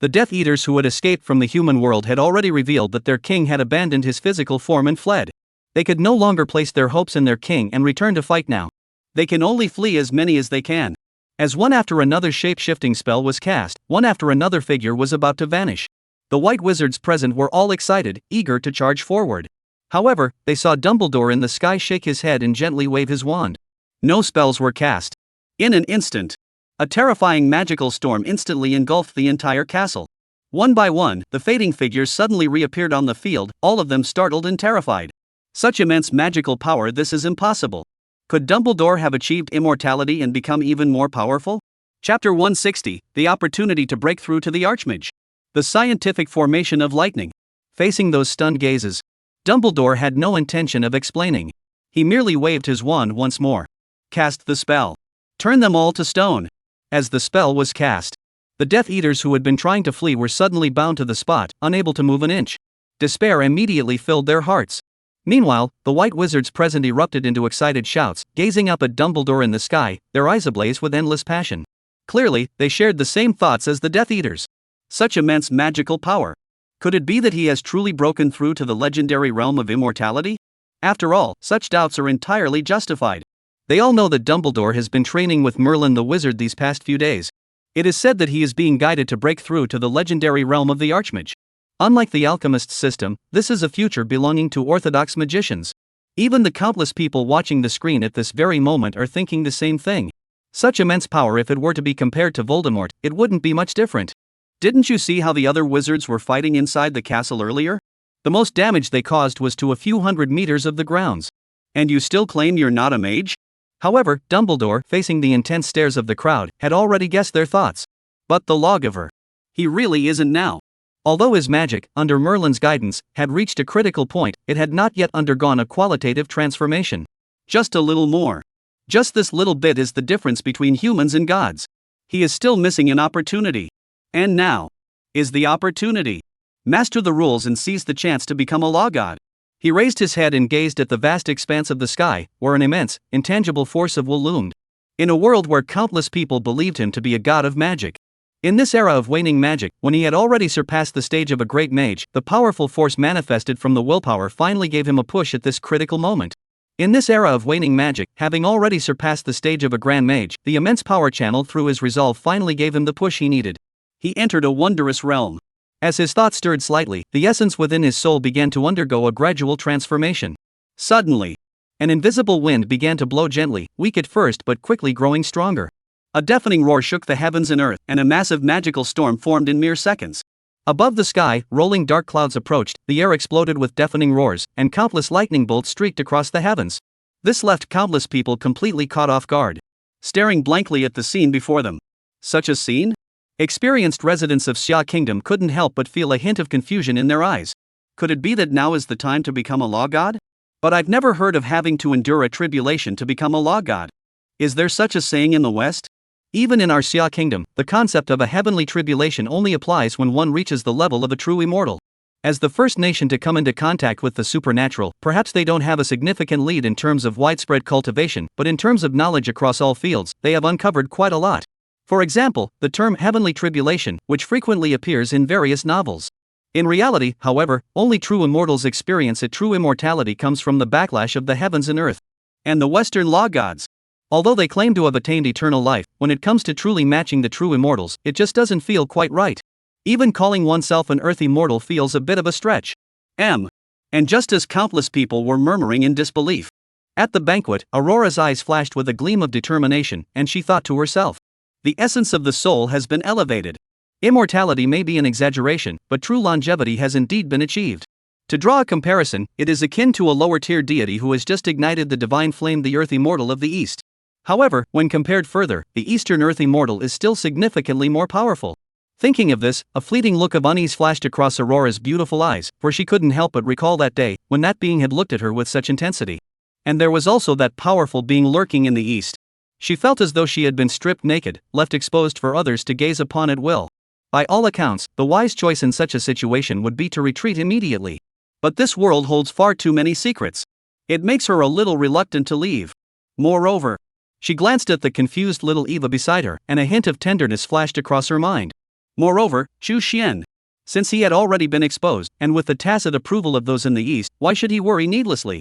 The Death Eaters who had escaped from the human world had already revealed that their king had abandoned his physical form and fled. They could no longer place their hopes in their king and return to fight now. They can only flee as many as they can. As one after another shape-shifting spell was cast, one after another figure was about to vanish. The white wizards present were all excited, eager to charge forward. However, they saw Dumbledore in the sky shake his head and gently wave his wand. No spells were cast. In an instant, a terrifying magical storm instantly engulfed the entire castle. One by one, the fading figures suddenly reappeared on the field, all of them startled and terrified. Such immense magical power, this is impossible. Could Dumbledore have achieved immortality and become even more powerful? Chapter 160, The Opportunity to Break Through to the Archmage. The Scientific Formation of Lightning. Facing those stunned gazes, Dumbledore had no intention of explaining. He merely waved his wand once more. Cast the spell. Turn them all to stone. As the spell was cast, the Death Eaters who had been trying to flee were suddenly bound to the spot, unable to move an inch. Despair immediately filled their hearts. Meanwhile, the white wizards present erupted into excited shouts, gazing up at Dumbledore in the sky, their eyes ablaze with endless passion. Clearly, they shared the same thoughts as the Death Eaters. Such immense magical power. Could it be that he has truly broken through to the legendary realm of immortality? After all, such doubts are entirely justified. They all know that Dumbledore has been training with Merlin the wizard these past few days. It is said that he is being guided to break through to the legendary realm of the Archmage. Unlike the alchemist's system, this is a future belonging to orthodox magicians. Even the countless people watching the screen at this very moment are thinking the same thing. Such immense power, if it were to be compared to Voldemort, it wouldn't be much different. Didn't you see how the other wizards were fighting inside the castle earlier? The most damage they caused was to a few hundred meters of the grounds. And you still claim you're not a mage? However, Dumbledore, facing the intense stares of the crowd, had already guessed their thoughts. But the lawgiver. He really isn't now. Although his magic, under Merlin's guidance, had reached a critical point, it had not yet undergone a qualitative transformation. Just a little more. Just this little bit is the difference between humans and gods. He is still missing an opportunity. And now is the opportunity. Master the rules and seize the chance to become a law god. He raised his head and gazed at the vast expanse of the sky, where an immense, intangible force of will loomed. In a world where countless people believed him to be a god of magic. In this era of waning magic, when he had already surpassed the stage of a great mage, the powerful force manifested from the willpower finally gave him a push at this critical moment. In this era of waning magic, having already surpassed the stage of a grand mage, the immense power channeled through his resolve finally gave him the push he needed. He entered a wondrous realm. As his thoughts stirred slightly, the essence within his soul began to undergo a gradual transformation. Suddenly, an invisible wind began to blow gently, weak at first but quickly growing stronger. A deafening roar shook the heavens and earth, and a massive magical storm formed in mere seconds. Above the sky, rolling dark clouds approached, the air exploded with deafening roars, and countless lightning bolts streaked across the heavens. This left countless people completely caught off guard, staring blankly at the scene before them. Such a scene? Experienced residents of Xia Kingdom couldn't help but feel a hint of confusion in their eyes. Could it be that now is the time to become a law god? But I've never heard of having to endure a tribulation to become a law god. Is there such a saying in the West? Even in our Xia Kingdom, the concept of a heavenly tribulation only applies when one reaches the level of a true immortal. As the first nation to come into contact with the supernatural, perhaps they don't have a significant lead in terms of widespread cultivation, but in terms of knowledge across all fields, they have uncovered quite a lot. For example, the term heavenly tribulation, which frequently appears in various novels. In reality, however, only true immortals experience it. True immortality comes from the backlash of the heavens and earth. And the Western law gods. Although they claim to have attained eternal life, when it comes to truly matching the true immortals, it just doesn't feel quite right. Even calling oneself an earth immortal feels a bit of a stretch. And just as countless people were murmuring in disbelief. At the banquet, Aurora's eyes flashed with a gleam of determination, and she thought to herself. The essence of the soul has been elevated. Immortality may be an exaggeration, but true longevity has indeed been achieved. To draw a comparison, it is akin to a lower-tier deity who has just ignited the divine flame, the Earth Immortal of the East. However, when compared further, the Eastern Earth Immortal is still significantly more powerful. Thinking of this, a fleeting look of unease flashed across Aurora's beautiful eyes, for she couldn't help but recall that day, when that being had looked at her with such intensity. And there was also that powerful being lurking in the East. She felt as though she had been stripped naked, left exposed for others to gaze upon at will. By all accounts, the wise choice in such a situation would be to retreat immediately. But this world holds far too many secrets. It makes her a little reluctant to leave. Moreover, she glanced at the confused little Eva beside her, and a hint of tenderness flashed across her mind. Moreover, Chu Xian. Since he had already been exposed, and with the tacit approval of those in the East, why should he worry needlessly?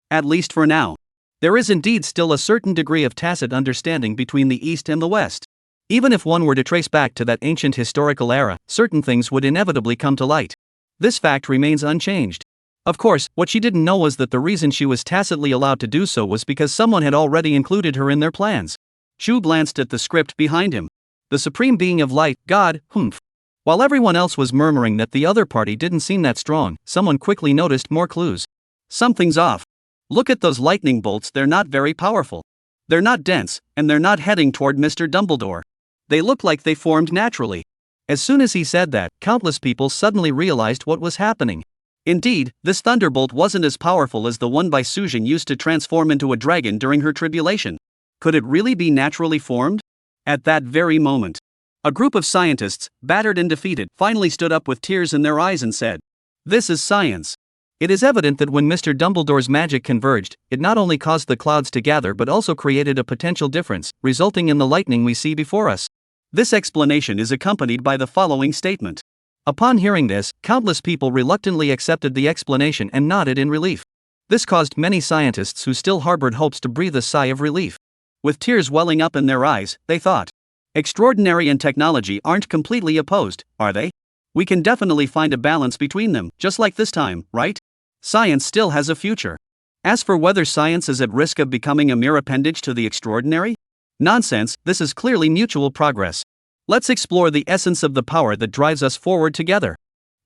At least for now. There is indeed still a certain degree of tacit understanding between the East and the West. Even if one were to trace back to that ancient historical era, certain things would inevitably come to light. This fact remains unchanged. Of course, what she didn't know was that the reason she was tacitly allowed to do so was because someone had already included her in their plans. Chu glanced at the script behind him. The supreme being of light, God, humph. While everyone else was murmuring that the other party didn't seem that strong, someone quickly noticed more clues. Something's off. Look at those lightning bolts, they're not very powerful. They're not dense, and they're not heading toward Mr. Dumbledore. They look like they formed naturally. As soon as he said that, countless people suddenly realized what was happening. Indeed, this thunderbolt wasn't as powerful as the one by Sujing used to transform into a dragon during her tribulation. Could it really be naturally formed? At that very moment, a group of scientists, battered and defeated, finally stood up with tears in their eyes and said, "This is science." It is evident that when Mr. Dumbledore's magic converged, it not only caused the clouds to gather but also created a potential difference, resulting in the lightning we see before us. This explanation is accompanied by the following statement. Upon hearing this, countless people reluctantly accepted the explanation and nodded in relief. This caused many scientists who still harbored hopes to breathe a sigh of relief. With tears welling up in their eyes, they thought, extraordinary and technology aren't completely opposed, are they? We can definitely find a balance between them, just like this time, right? Science still has a future. As for whether science is at risk of becoming a mere appendage to the extraordinary? Nonsense, this is clearly mutual progress. Let's explore the essence of the power that drives us forward together.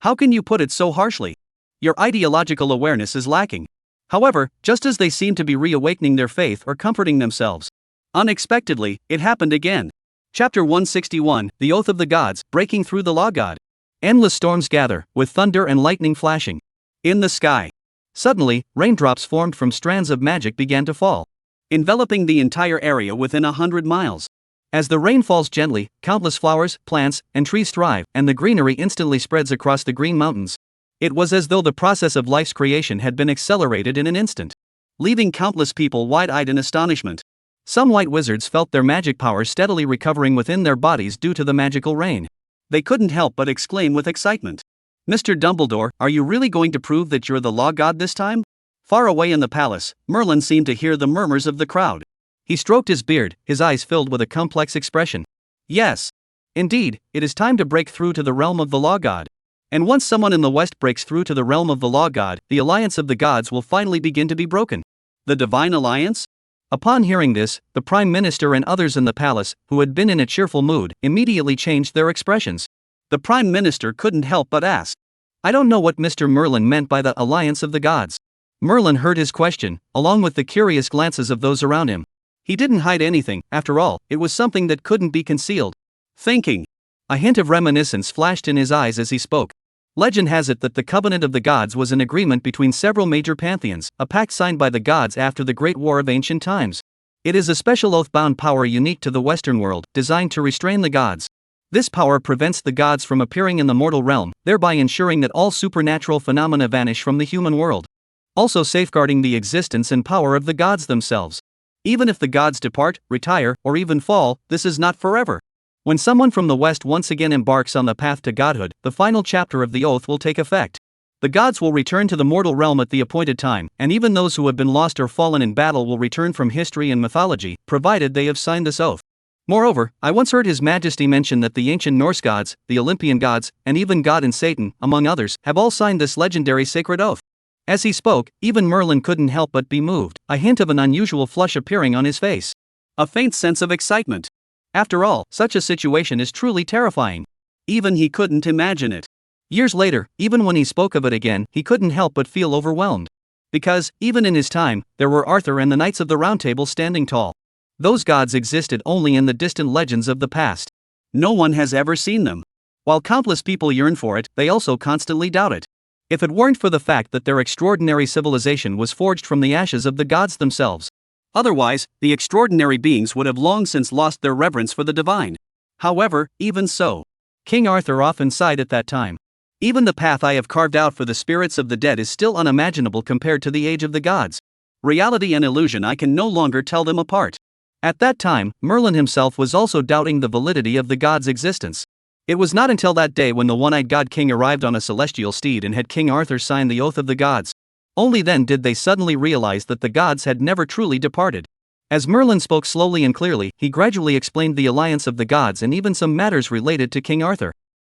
How can you put it so harshly? Your ideological awareness is lacking. However, just as they seem to be reawakening their faith or comforting themselves, unexpectedly, it happened again. Chapter 161, The Oath of the Gods, Breaking Through the Law God. Endless storms gather, with thunder and lightning flashing. In the sky. Suddenly, raindrops formed from strands of magic began to fall, enveloping the entire area within 100 miles. As the rain falls gently, countless flowers, plants, and trees thrive, and the greenery instantly spreads across the green mountains. It was as though the process of life's creation had been accelerated in an instant, leaving countless people wide-eyed in astonishment. Some white wizards felt their magic powers steadily recovering within their bodies due to the magical rain. They couldn't help but exclaim with excitement, "Mr. Dumbledore, are you really going to prove that you're the law god this time?" Far away in the palace, Merlin seemed to hear the murmurs of the crowd. He stroked his beard, his eyes filled with a complex expression. Yes. Indeed, it is time to break through to the realm of the law god. And once someone in the West breaks through to the realm of the law god, the alliance of the gods will finally begin to be broken. The divine alliance? Upon hearing this, the prime minister and others in the palace, who had been in a cheerful mood, immediately changed their expressions. The prime minister couldn't help but ask, "I don't know what Mr. Merlin meant by the alliance of the gods." Merlin heard his question, along with the curious glances of those around him. He didn't hide anything, after all, it was something that couldn't be concealed. Thinking. A hint of reminiscence flashed in his eyes as he spoke. Legend has it that the Covenant of the Gods was an agreement between several major pantheons, a pact signed by the gods after the Great War of ancient times. It is a special oath-bound power unique to the Western world, designed to restrain the gods. This power prevents the gods from appearing in the mortal realm, thereby ensuring that all supernatural phenomena vanish from the human world, also safeguarding the existence and power of the gods themselves. Even if the gods depart, retire, or even fall, this is not forever. When someone from the West once again embarks on the path to godhood, the final chapter of the oath will take effect. The gods will return to the mortal realm at the appointed time, and even those who have been lost or fallen in battle will return from history and mythology, provided they have signed this oath. Moreover, I once heard His Majesty mention that the ancient Norse gods, the Olympian gods, and even God and Satan, among others, have all signed this legendary sacred oath. As he spoke, even Merlin couldn't help but be moved, a hint of an unusual flush appearing on his face. A faint sense of excitement. After all, such a situation is truly terrifying. Even he couldn't imagine it. Years later, even when he spoke of it again, he couldn't help but feel overwhelmed. Because, even in his time, there were Arthur and the Knights of the Round Table standing tall. Those gods existed only in the distant legends of the past. No one has ever seen them. While countless people yearn for it, they also constantly doubt it. If it weren't for the fact that their extraordinary civilization was forged from the ashes of the gods themselves. Otherwise, the extraordinary beings would have long since lost their reverence for the divine. However, even so, King Arthur often sighed at that time. Even the path I have carved out for the spirits of the dead is still unimaginable compared to the age of the gods. Reality and illusion, I can no longer tell them apart. At that time, Merlin himself was also doubting the validity of the gods' existence. It was not until that day when the one-eyed god king arrived on a celestial steed and had King Arthur sign the oath of the gods. Only then did they suddenly realize that the gods had never truly departed. As Merlin spoke slowly and clearly, he gradually explained the alliance of the gods and even some matters related to King Arthur.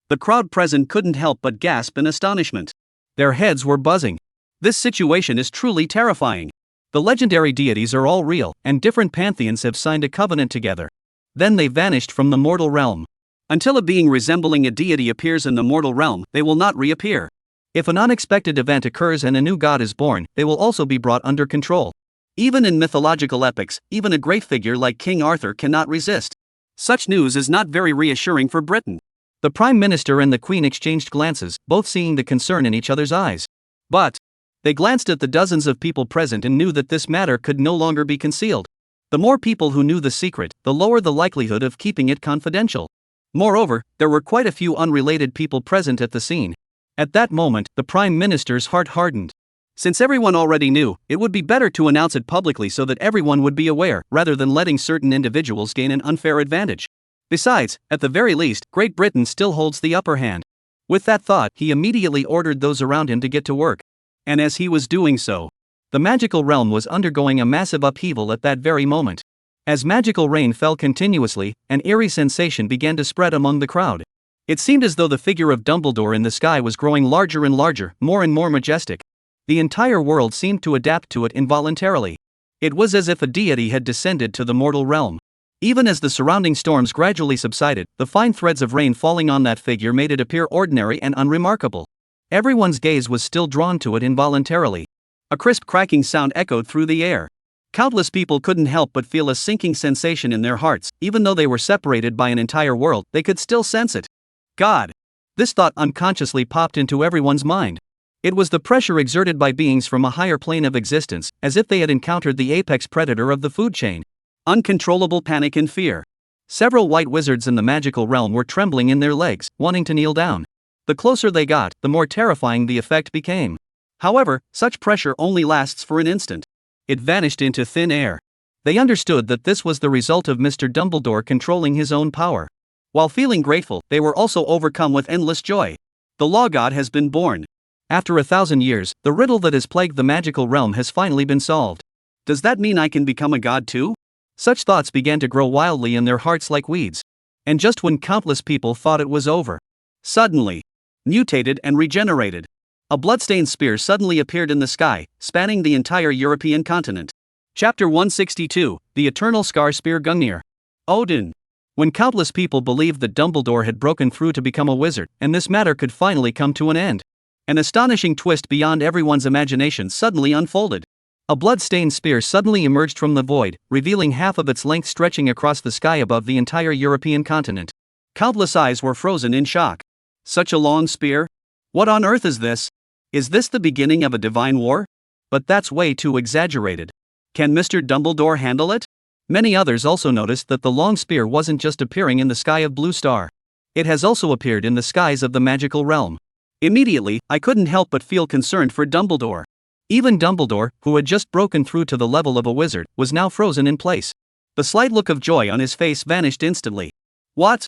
The crowd present couldn't help but gasp in astonishment. Their heads were buzzing. This situation is truly terrifying. The legendary deities are all real, and different pantheons have signed a covenant together. Then they vanished from the mortal realm. Until a being resembling a deity appears in the mortal realm, they will not reappear. If an unexpected event occurs and a new god is born, they will also be brought under control. Even in mythological epics, even a great figure like King Arthur cannot resist. Such news is not very reassuring for Britain. The Prime Minister and the Queen exchanged glances, both seeing the concern in each other's eyes. But they glanced at the dozens of people present and knew that this matter could no longer be concealed. The more people who knew the secret, the lower the likelihood of keeping it confidential. Moreover, there were quite a few unrelated people present at the scene. At that moment, the Prime Minister's heart hardened. Since everyone already knew, it would be better to announce it publicly so that everyone would be aware, rather than letting certain individuals gain an unfair advantage. Besides, at the very least, Great Britain still holds the upper hand. With that thought, he immediately ordered those around him to get to work. And as he was doing so, the magical realm was undergoing a massive upheaval at that very moment. As magical rain fell continuously, an eerie sensation began to spread among the crowd. It seemed as though the figure of Dumbledore in the sky was growing larger and larger, more and more majestic. The entire world seemed to adapt to it involuntarily. It was as if a deity had descended to the mortal realm. Even as the surrounding storms gradually subsided, the fine threads of rain falling on that figure made it appear ordinary and unremarkable. Everyone's gaze was still drawn to it involuntarily. A crisp cracking sound echoed through the air. Countless people couldn't help but feel a sinking sensation in their hearts. Even though they were separated by an entire world, they could still sense it. God! This thought unconsciously popped into everyone's mind. It was the pressure exerted by beings from a higher plane of existence, as if they had encountered the apex predator of the food chain. Uncontrollable panic and fear. Several white wizards in the magical realm were trembling in their legs, wanting to kneel down. The closer they got, the more terrifying the effect became. However, such pressure only lasts for an instant. It vanished into thin air. They understood that this was the result of Mr. Dumbledore controlling his own power. While feeling grateful, they were also overcome with endless joy. The Law God has been born. After 1,000 years, the riddle that has plagued the magical realm has finally been solved. Does that mean I can become a god too? Such thoughts began to grow wildly in their hearts like weeds. And just when countless people thought it was over, suddenly, mutated and regenerated, a bloodstained spear suddenly appeared in the sky, spanning the entire European continent. Chapter 162, The Eternal Scar Spear Gungnir. Odin. When countless people believed that Dumbledore had broken through to become a wizard, and this matter could finally come to an end, an astonishing twist beyond everyone's imagination suddenly unfolded. A blood-stained spear suddenly emerged from the void, revealing half of its length stretching across the sky above the entire European continent. Countless eyes were frozen in shock. Such a long spear? What on earth is this? Is this the beginning of a divine war? But that's way too exaggerated. Can Mr. Dumbledore handle it? Many others also noticed that the long spear wasn't just appearing in the sky of Blue Star. It has also appeared in the skies of the magical realm. Immediately, I couldn't help but feel concerned for Dumbledore. Even Dumbledore, who had just broken through to the level of a wizard, was now frozen in place. The slight look of joy on his face vanished instantly. What's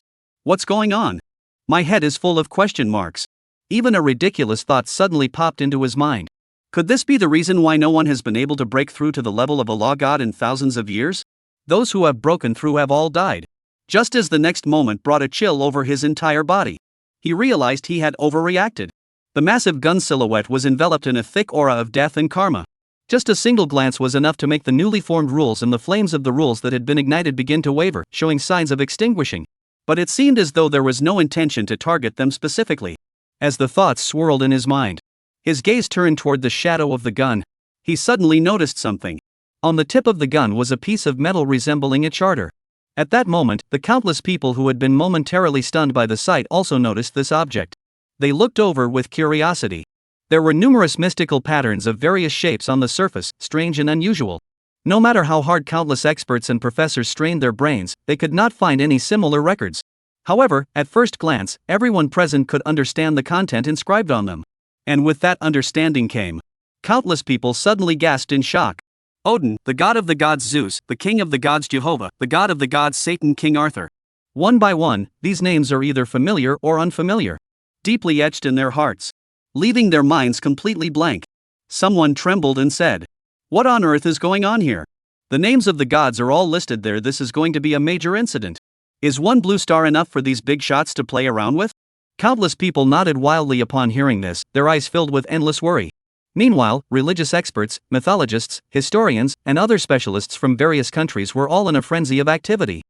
going on? My head is full of question marks. Even a ridiculous thought suddenly popped into his mind. Could this be the reason why no one has been able to break through to the level of a law god in thousands of years? Those who have broken through have all died. Just as the next moment brought a chill over his entire body, he realized he had overreacted. The massive gun silhouette was enveloped in a thick aura of death and karma. Just a single glance was enough to make the newly formed rules and the flames of the rules that had been ignited begin to waver, showing signs of extinguishing. But it seemed as though there was no intention to target them specifically. As the thoughts swirled in his mind, his gaze turned toward the shadow of the gun. He suddenly noticed something. On the tip of the gun was a piece of metal resembling a charter. At that moment, the countless people who had been momentarily stunned by the sight also noticed this object. They looked over with curiosity. There were numerous mystical patterns of various shapes on the surface, strange and unusual. No matter how hard countless experts and professors strained their brains, they could not find any similar records. However, at first glance, everyone present could understand the content inscribed on them. And with that understanding came, countless people suddenly gasped in shock. Odin, the god of the gods Zeus, the king of the gods Jehovah, the god of the gods Satan, King Arthur. One by one, these names are either familiar or unfamiliar, deeply etched in their hearts, leaving their minds completely blank. Someone trembled and said, "What on earth is going on here? The names of the gods are all listed there. This is going to be a major incident. Is one blue star enough for these big shots to play around with?" Countless people nodded wildly upon hearing this, their eyes filled with endless worry. Meanwhile, religious experts, mythologists, historians, and other specialists from various countries were all in a frenzy of activity,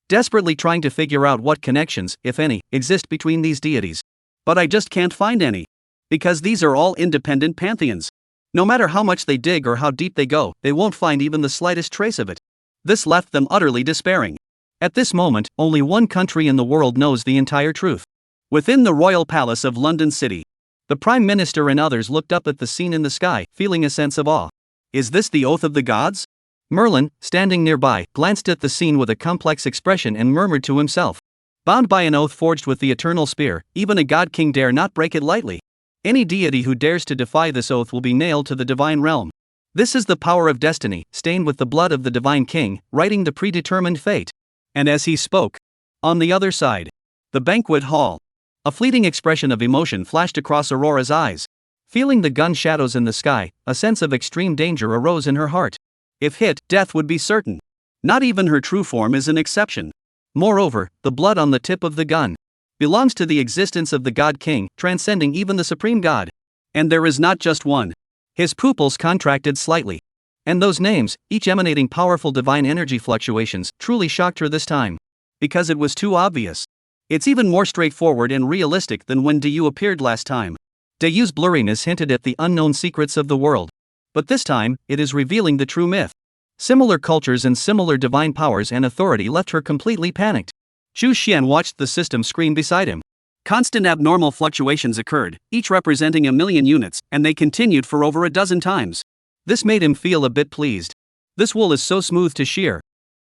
desperately trying to figure out what connections, if any, exist between these deities. But I just can't find any. Because these are all independent pantheons. No matter how much they dig or how deep they go, they won't find even the slightest trace of it. This left them utterly despairing. At this moment, only one country in the world knows the entire truth. Within the royal palace of London City, the Prime Minister and others looked up at the scene in the sky, feeling a sense of awe. Is this the oath of the gods? Merlin, standing nearby, glanced at the scene with a complex expression and murmured to himself. Bound by an oath forged with the eternal spear, even a god king dare not break it lightly. Any deity who dares to defy this oath will be nailed to the divine realm. This is the power of destiny, stained with the blood of the divine king, writing the predetermined fate. And as he spoke, on the other side, the banquet hall, a fleeting expression of emotion flashed across Aurora's eyes. Feeling the gun shadows in the sky, a sense of extreme danger arose in her heart. If hit, death would be certain. Not even her true form is an exception. Moreover, the blood on the tip of the gun belongs to the existence of the God King, transcending even the supreme God. And there is not just one. His pupils contracted slightly. And those names, each emanating powerful divine energy fluctuations, truly shocked her this time. Because it was too obvious. It's even more straightforward and realistic than when Dayu appeared last time. Dayu's blurriness hinted at the unknown secrets of the world. But this time, it is revealing the true myth. Similar cultures and similar divine powers and authority left her completely panicked. Zhu Xian watched the system screen beside him. Constant abnormal fluctuations occurred, each representing 1,000,000 units, and they continued for over a dozen times. This made him feel a bit pleased. This wool is so smooth to shear.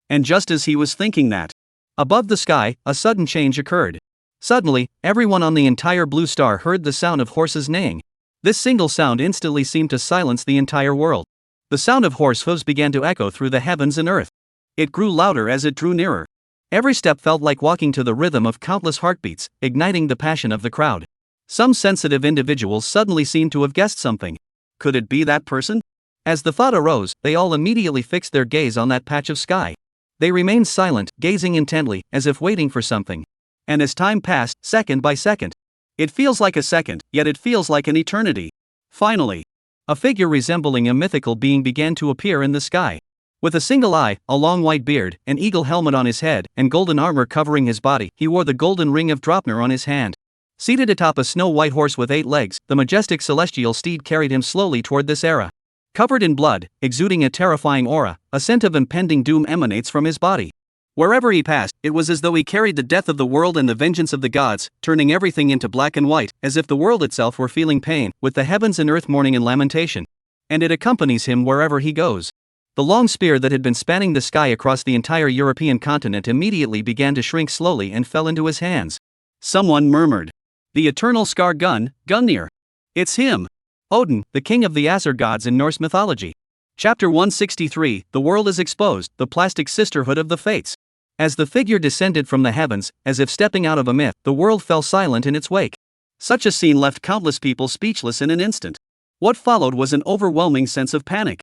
And just as he was thinking that, above the sky, a sudden change occurred. Suddenly, everyone on the entire blue star heard the sound of horses neighing. This single sound instantly seemed to silence the entire world. The sound of horse hooves began to echo through the heavens and earth. It grew louder as it drew nearer. Every step felt like walking to the rhythm of countless heartbeats, igniting the passion of the crowd. Some sensitive individuals suddenly seemed to have guessed something. Could it be that person? As the thought arose, they all immediately fixed their gaze on that patch of sky. They remained silent, gazing intently, as if waiting for something. And as time passed, second by second, it feels like a second, yet it feels like an eternity. Finally, a figure resembling a mythical being began to appear in the sky. With a single eye, a long white beard, an eagle helmet on his head, and golden armor covering his body, he wore the golden ring of Draupnir on his hand. Seated atop a snow-white horse with 8 legs, the majestic celestial steed carried him slowly toward this era. Covered in blood, exuding a terrifying aura, a scent of impending doom emanates from his body. Wherever he passed, it was as though he carried the death of the world and the vengeance of the gods, turning everything into black and white, as if the world itself were feeling pain, with the heavens and earth mourning in lamentation. And it accompanies him wherever he goes. The long spear that had been spanning the sky across the entire European continent immediately began to shrink slowly and fell into his hands. Someone murmured, "The eternal scar gun, Gungnir. It's him." Odin, the king of the Asur gods in Norse mythology. Chapter 163, The World is Exposed, the Plastic Sisterhood of the Fates. As the figure descended from the heavens, as if stepping out of a myth, the world fell silent in its wake. Such a scene left countless people speechless in an instant. What followed was an overwhelming sense of panic.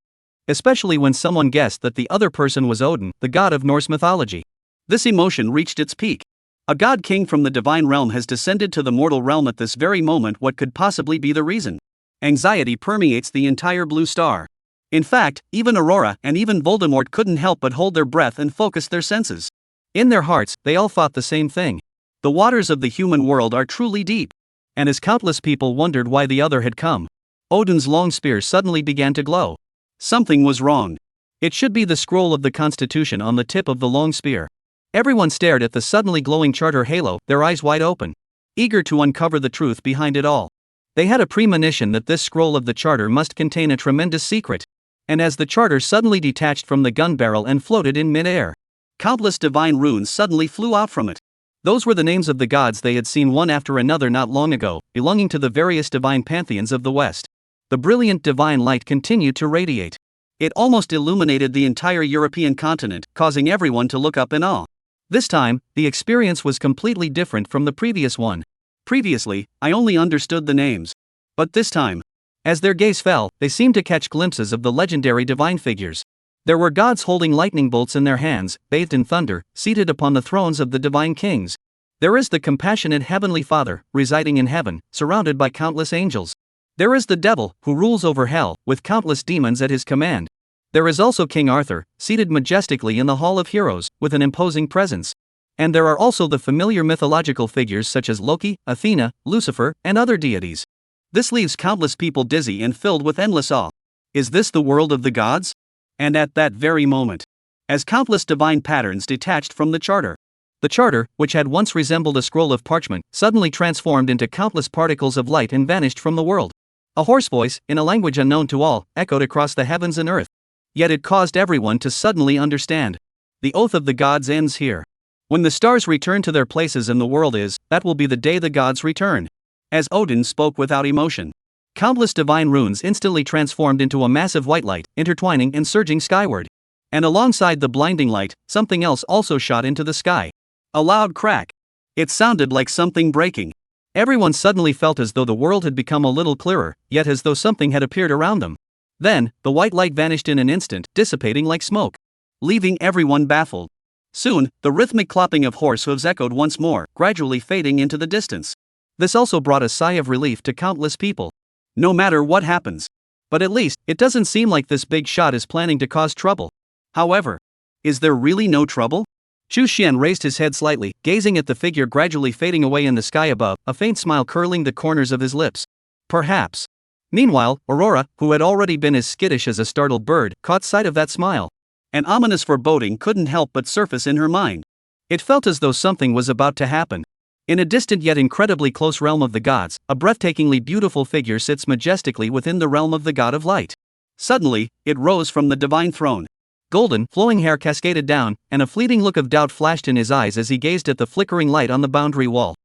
Especially when someone guessed that the other person was Odin, the god of Norse mythology. This emotion reached its peak. A god king from the divine realm has descended to the mortal realm at this very moment. What could possibly be the reason? Anxiety permeates the entire blue star. In fact, even Aurora and even Voldemort couldn't help but hold their breath and focus their senses. In their hearts, they all thought the same thing. The waters of the human world are truly deep. And as countless people wondered why the other had come, Odin's long spear suddenly began to glow. Something was wrong. It should be the scroll of the Constitution on the tip of the long spear. Everyone stared at the suddenly glowing charter halo, their eyes wide open, eager to uncover the truth behind it all. They had a premonition that this scroll of the charter must contain a tremendous secret. And as the charter suddenly detached from the gun barrel and floated in mid-air, countless divine runes suddenly flew out from it. Those were the names of the gods they had seen one after another not long ago, belonging to the various divine pantheons of the West. The brilliant divine light continued to radiate. It almost illuminated the entire European continent, causing everyone to look up in awe. This time, the experience was completely different from the previous one. Previously, I only understood the names. But this time, as their gaze fell, they seemed to catch glimpses of the legendary divine figures. There were gods holding lightning bolts in their hands, bathed in thunder, seated upon the thrones of the divine kings. There is the compassionate Heavenly Father, residing in heaven, surrounded by countless angels. There is the devil, who rules over hell, with countless demons at his command. There is also King Arthur, seated majestically in the Hall of Heroes, with an imposing presence. And there are also the familiar mythological figures such as Loki, Athena, Lucifer, and other deities. This leaves countless people dizzy and filled with endless awe. Is this the world of the gods? And at that very moment, as countless divine patterns detached from the charter, the charter, which had once resembled a scroll of parchment, suddenly transformed into countless particles of light and vanished from the world. A hoarse voice, in a language unknown to all, echoed across the heavens and earth. Yet it caused everyone to suddenly understand. The oath of the gods ends here. When the stars return to their places and the world is, that will be the day the gods return. As Odin spoke without emotion, countless divine runes instantly transformed into a massive white light, intertwining and surging skyward. And alongside the blinding light, something else also shot into the sky. A loud crack. It sounded like something breaking. Everyone suddenly felt as though the world had become a little clearer, yet as though something had appeared around them. Then, the white light vanished in an instant, dissipating like smoke, leaving everyone baffled. Soon, the rhythmic clopping of horse hooves echoed once more, gradually fading into the distance. This also brought a sigh of relief to countless people. No matter what happens. But at least, it doesn't seem like this big shot is planning to cause trouble. However, is there really no trouble? Chu Xian raised his head slightly, gazing at the figure gradually fading away in the sky above, a faint smile curling the corners of his lips. Perhaps. Meanwhile, Aurora, who had already been as skittish as a startled bird, caught sight of that smile. An ominous foreboding couldn't help but surface in her mind. It felt as though something was about to happen. In a distant yet incredibly close realm of the gods, a breathtakingly beautiful figure sits majestically within the realm of the god of light. Suddenly, it rose from the divine throne. Golden, flowing hair cascaded down, and a fleeting look of doubt flashed in his eyes as he gazed at the flickering light on the boundary wall.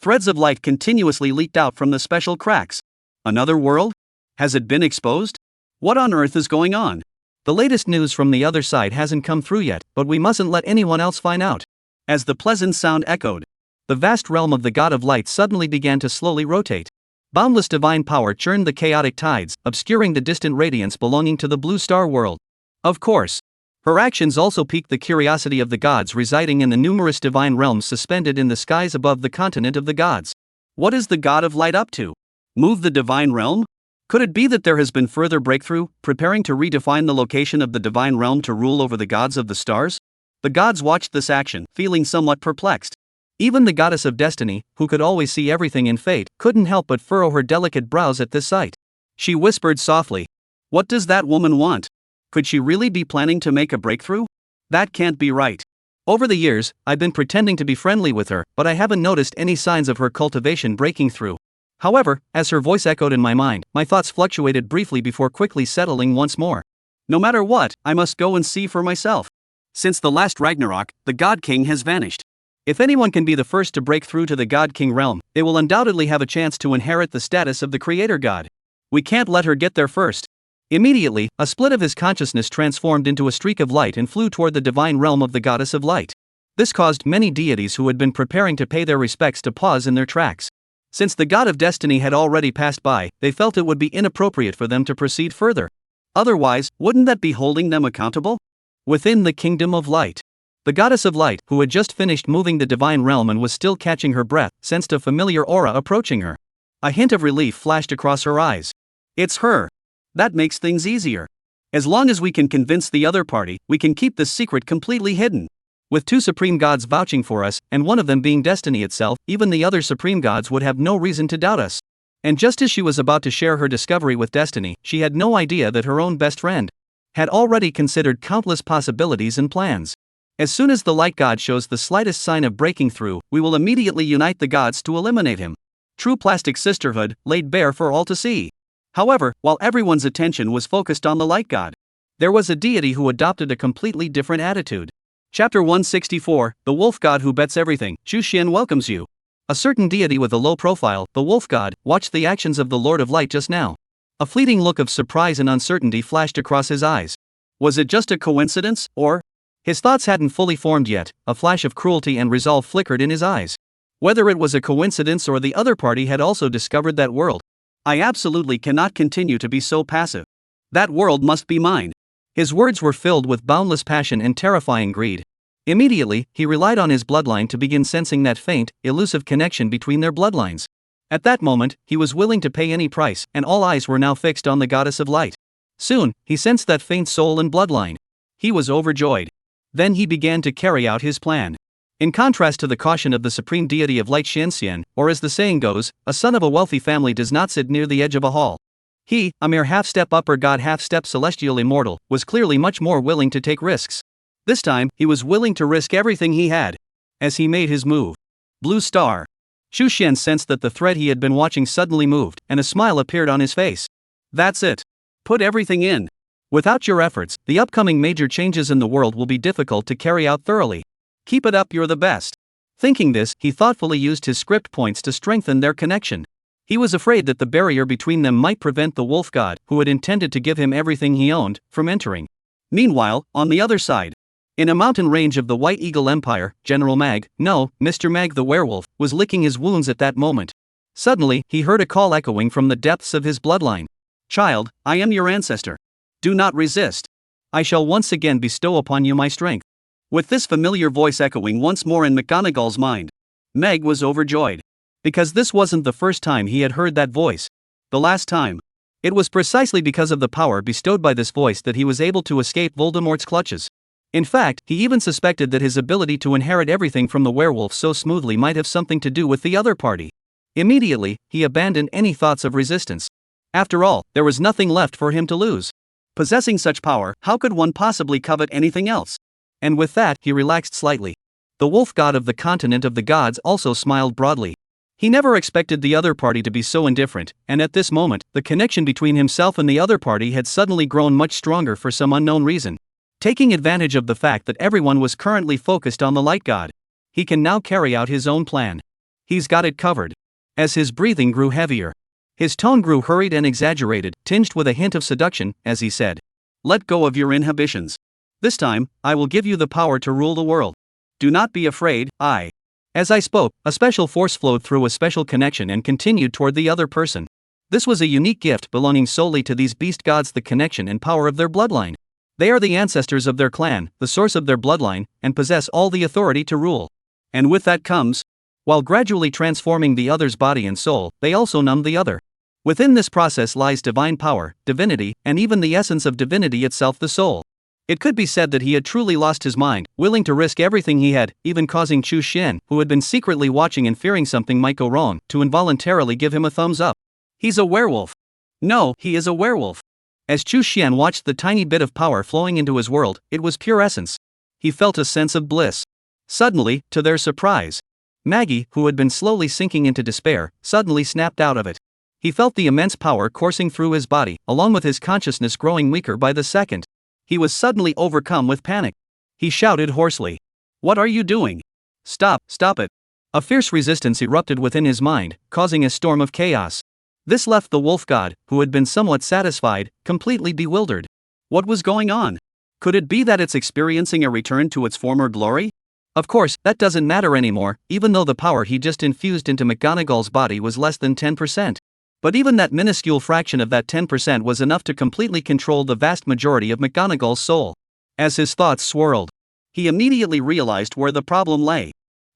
Threads of light continuously leaked out from the special cracks. Another world? Has it been exposed? What on earth is going on? The latest news from the other side hasn't come through yet, but we mustn't let anyone else find out. As the pleasant sound echoed, the vast realm of the god of light suddenly began to slowly rotate. Boundless divine power churned the chaotic tides, obscuring the distant radiance belonging to the blue star world. Of course, her actions also piqued the curiosity of the gods residing in the numerous divine realms suspended in the skies above the continent of the gods. What is the god of light up to? Move the divine realm? Could it be that there has been further breakthrough, preparing to redefine the location of the divine realm to rule over the gods of the stars? The gods watched this action, feeling somewhat perplexed. Even the goddess of destiny, who could always see everything in fate, couldn't help but furrow her delicate brows at this sight. She whispered softly, "What does that woman want? Could she really be planning to make a breakthrough? That can't be right." Over the years, I've been pretending to be friendly with her, but I haven't noticed any signs of her cultivation breaking through. However, as her voice echoed in my mind, my thoughts fluctuated briefly before quickly settling once more. No matter what, I must go and see for myself. Since the last Ragnarok, the God King has vanished. If anyone can be the first to break through to the God King realm, they will undoubtedly have a chance to inherit the status of the Creator God. We can't let her get there first. Immediately, a split of his consciousness transformed into a streak of light and flew toward the divine realm of the goddess of light. This caused many deities who had been preparing to pay their respects to pause in their tracks. Since the god of destiny had already passed by, they felt it would be inappropriate for them to proceed further. Otherwise, wouldn't that be holding them accountable? Within the kingdom of light, the goddess of light, who had just finished moving the divine realm and was still catching her breath, sensed a familiar aura approaching her. A hint of relief flashed across her eyes. It's her. That makes things easier. As long as we can convince the other party, we can keep this secret completely hidden. With two supreme gods vouching for us, and one of them being destiny itself, even the other supreme gods would have no reason to doubt us. And just as she was about to share her discovery with destiny, she had no idea that her own best friend had already considered countless possibilities and plans. As soon as the light god shows the slightest sign of breaking through, we will immediately unite the gods to eliminate him. True plastic sisterhood, laid bare for all to see. However, while everyone's attention was focused on the light god, there was a deity who adopted a completely different attitude. Chapter 164, The Wolf God Who Bets Everything, Chu Xian welcomes you. A certain deity with a low profile, the wolf god, watched the actions of the Lord of Light just now. A fleeting look of surprise and uncertainty flashed across his eyes. Was it just a coincidence, or His thoughts hadn't fully formed yet, a flash of cruelty and resolve flickered in his eyes. Whether it was a coincidence or the other party had also discovered that world. I absolutely cannot continue to be so passive. That world must be mine. His words were filled with boundless passion and terrifying greed. Immediately, he relied on his bloodline to begin sensing that faint, elusive connection between their bloodlines. At that moment, he was willing to pay any price, and all eyes were now fixed on the goddess of light. Soon, he sensed that faint soul and bloodline. He was overjoyed. Then he began to carry out his plan. In contrast to the caution of the supreme deity of light Xianxian, or as the saying goes, a son of a wealthy family does not sit near the edge of a hall. He, a mere half-step upper god half-step celestial immortal, was clearly much more willing to take risks. This time, he was willing to risk everything he had. As he made his move. Blue star. Xu Xian sensed that the thread he had been watching suddenly moved, and a smile appeared on his face. That's it. Put everything in. Without your efforts, the upcoming major changes in the world will be difficult to carry out thoroughly. Keep it up, you're the best. Thinking this, he thoughtfully used his script points to strengthen their connection. He was afraid that the barrier between them might prevent the wolf god, who had intended to give him everything he owned, from entering. Meanwhile, on the other side, in a mountain range of the White Eagle Empire, General Mr. Mag the werewolf, was licking his wounds at that moment. Suddenly, he heard a call echoing from the depths of his bloodline. Child, I am your ancestor. Do not resist. I shall once again bestow upon you my strength. With this familiar voice echoing once more in McGonagall's mind, Meg was overjoyed. Because this wasn't the first time he had heard that voice. The last time. It was precisely because of the power bestowed by this voice that he was able to escape Voldemort's clutches. In fact, he even suspected that his ability to inherit everything from the werewolf so smoothly might have something to do with the other party. Immediately, he abandoned any thoughts of resistance. After all, there was nothing left for him to lose. Possessing such power, how could one possibly covet anything else? And with that, he relaxed slightly. The wolf god of the continent of the gods also smiled broadly. He never expected the other party to be so indifferent, and at this moment, the connection between himself and the other party had suddenly grown much stronger for some unknown reason. Taking advantage of the fact that everyone was currently focused on the light god, he can now carry out his own plan. He's got it covered. As his breathing grew heavier, his tone grew hurried and exaggerated, tinged with a hint of seduction, as he said, "Let go of your inhibitions. This time, I will give you the power to rule the world. Do not be afraid, I." As I spoke, a special force flowed through a special connection and continued toward the other person. This was a unique gift belonging solely to these beast gods, the connection and power of their bloodline. They are the ancestors of their clan, the source of their bloodline, and possess all the authority to rule. And with that comes, while gradually transforming the other's body and soul, they also numb the other. Within this process lies divine power, divinity, and even the essence of divinity itself, the soul. It could be said that he had truly lost his mind, willing to risk everything he had, even causing Xu Xian, who had been secretly watching and fearing something might go wrong, to involuntarily give him a thumbs up. He's a werewolf. No, he is a werewolf. As Xu Xian watched the tiny bit of power flowing into his world, it was pure essence. He felt a sense of bliss. Suddenly, to their surprise, Maggie, who had been slowly sinking into despair, suddenly snapped out of it. He felt the immense power coursing through his body, along with his consciousness growing weaker by the second. He was suddenly overcome with panic. He shouted hoarsely, "What are you doing? Stop it." A fierce resistance erupted within his mind, causing a storm of chaos. This left the wolf god, who had been somewhat satisfied, completely bewildered. What was going on? Could it be that it's experiencing a return to its former glory? Of course, that doesn't matter anymore, even though the power he just infused into McGonagall's body was less than 10%. But even that minuscule fraction of that 10% was enough to completely control the vast majority of McGonagall's soul. As his thoughts swirled, he immediately realized where the problem lay.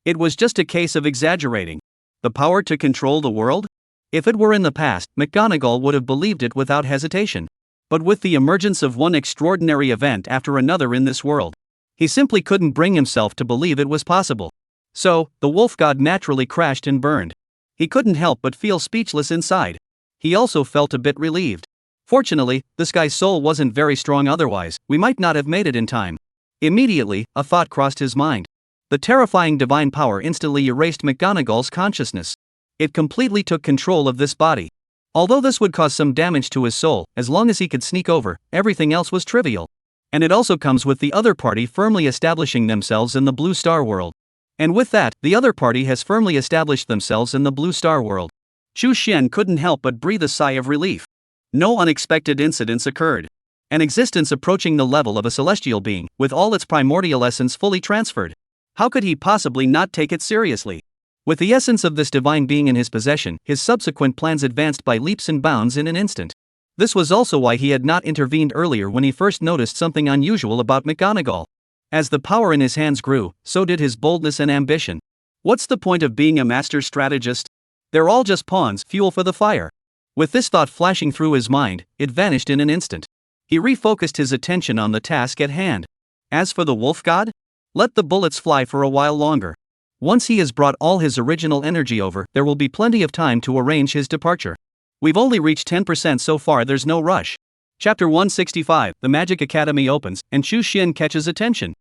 It was just a case of exaggerating. The power to control the world? If it were in the past, McGonagall would have believed it without hesitation. But with the emergence of one extraordinary event after another in this world, he simply couldn't bring himself to believe it was possible. So, the wolf god naturally crashed and burned. He couldn't help but feel speechless inside. He also felt a bit relieved. Fortunately, this guy's soul wasn't very strong, otherwise, we might not have made it in time. Immediately, a thought crossed his mind. The terrifying divine power instantly erased McGonagall's consciousness. It completely took control of this body. Although this would cause some damage to his soul, as long as he could sneak over, everything else was trivial. And it also comes with the other party firmly establishing themselves in the Blue Star world. And with that, the other party has firmly established themselves in the Blue Star world. Xu Xian couldn't help but breathe a sigh of relief. No unexpected incidents occurred. An existence approaching the level of a celestial being, with all its primordial essence fully transferred. How could he possibly not take it seriously? With the essence of this divine being in his possession, his subsequent plans advanced by leaps and bounds in an instant. This was also why he had not intervened earlier when he first noticed something unusual about McGonagall. As the power in his hands grew, so did his boldness and ambition. What's the point of being a master strategist? They're all just pawns, fuel for the fire. With this thought flashing through his mind, it vanished in an instant. He refocused his attention on the task at hand. As for the wolf god? Let the bullets fly for a while longer. Once he has brought all his original energy over, there will be plenty of time to arrange his departure. We've only reached 10% so far, there's no rush. Chapter 165, The Magic Academy opens, and Chu Xin catches attention.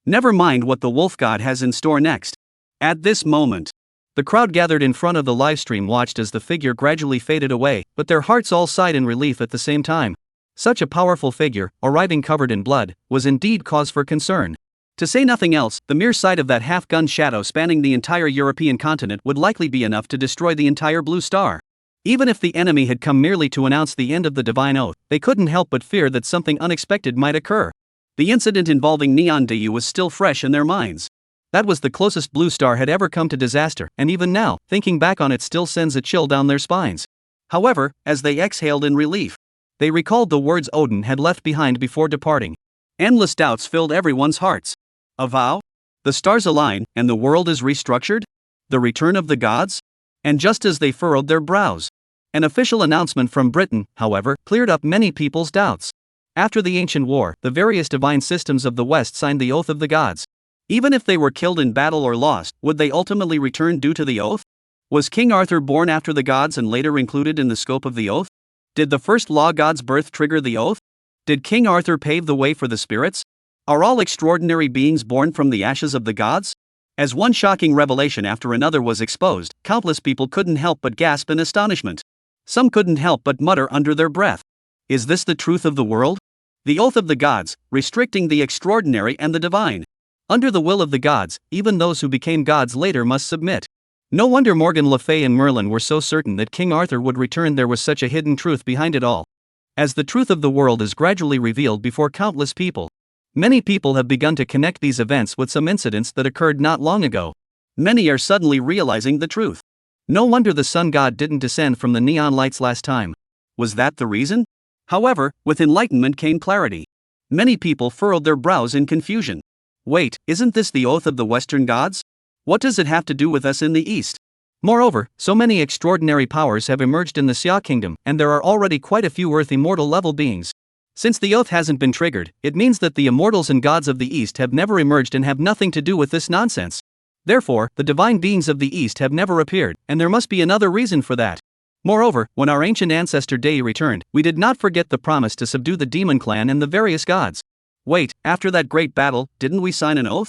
Never mind what the wolf god has in store next. At this moment, the crowd gathered in front of the livestream watched as the figure gradually faded away, but their hearts all sighed in relief at the same time. Such a powerful figure, arriving covered in blood, was indeed cause for concern. To say nothing else, the mere sight of that half-gun shadow spanning the entire European continent would likely be enough to destroy the entire Blue Star. Even if the enemy had come merely to announce the end of the divine oath, they couldn't help but fear that something unexpected might occur. The incident involving Neon Dayu was still fresh in their minds. That was the closest Blue Star had ever come to disaster, and even now, thinking back on it still sends a chill down their spines. However, as they exhaled in relief, they recalled the words Odin had left behind before departing. Endless doubts filled everyone's hearts. A vow? The stars align, and the world is restructured? The return of the gods? And just as they furrowed their brows, an official announcement from Britain, however, cleared up many people's doubts. After the ancient war, the various divine systems of the West signed the oath of the gods. Even if they were killed in battle or lost, would they ultimately return due to the oath? Was King Arthur born after the gods and later included in the scope of the oath? Did the first law god's birth trigger the oath? Did King Arthur pave the way for the spirits? Are all extraordinary beings born from the ashes of the gods? As one shocking revelation after another was exposed, countless people couldn't help but gasp in astonishment. Some couldn't help but mutter under their breath. Is this the truth of the world? The oath of the gods, restricting the extraordinary and the divine. Under the will of the gods, even those who became gods later must submit. No wonder Morgan Le Fay and Merlin were so certain that King Arthur would return. There was such a hidden truth behind it all. As the truth of the world is gradually revealed before countless people, many people have begun to connect these events with some incidents that occurred not long ago. Many are suddenly realizing the truth. No wonder the sun god didn't descend from the neon lights last time. Was that the reason? However, with enlightenment came clarity. Many people furrowed their brows in confusion. Wait, isn't this the oath of the Western gods? What does it have to do with us in the East? Moreover, so many extraordinary powers have emerged in the Xia Kingdom, and there are already quite a few Earth immortal level beings. Since the oath hasn't been triggered, it means that the immortals and gods of the East have never emerged and have nothing to do with this nonsense. Therefore, the divine beings of the East have never appeared, and there must be another reason for that. Moreover, when our ancient ancestor Dei returned, we did not forget the promise to subdue the demon clan and the various gods. Wait, after that great battle, didn't we sign an oath?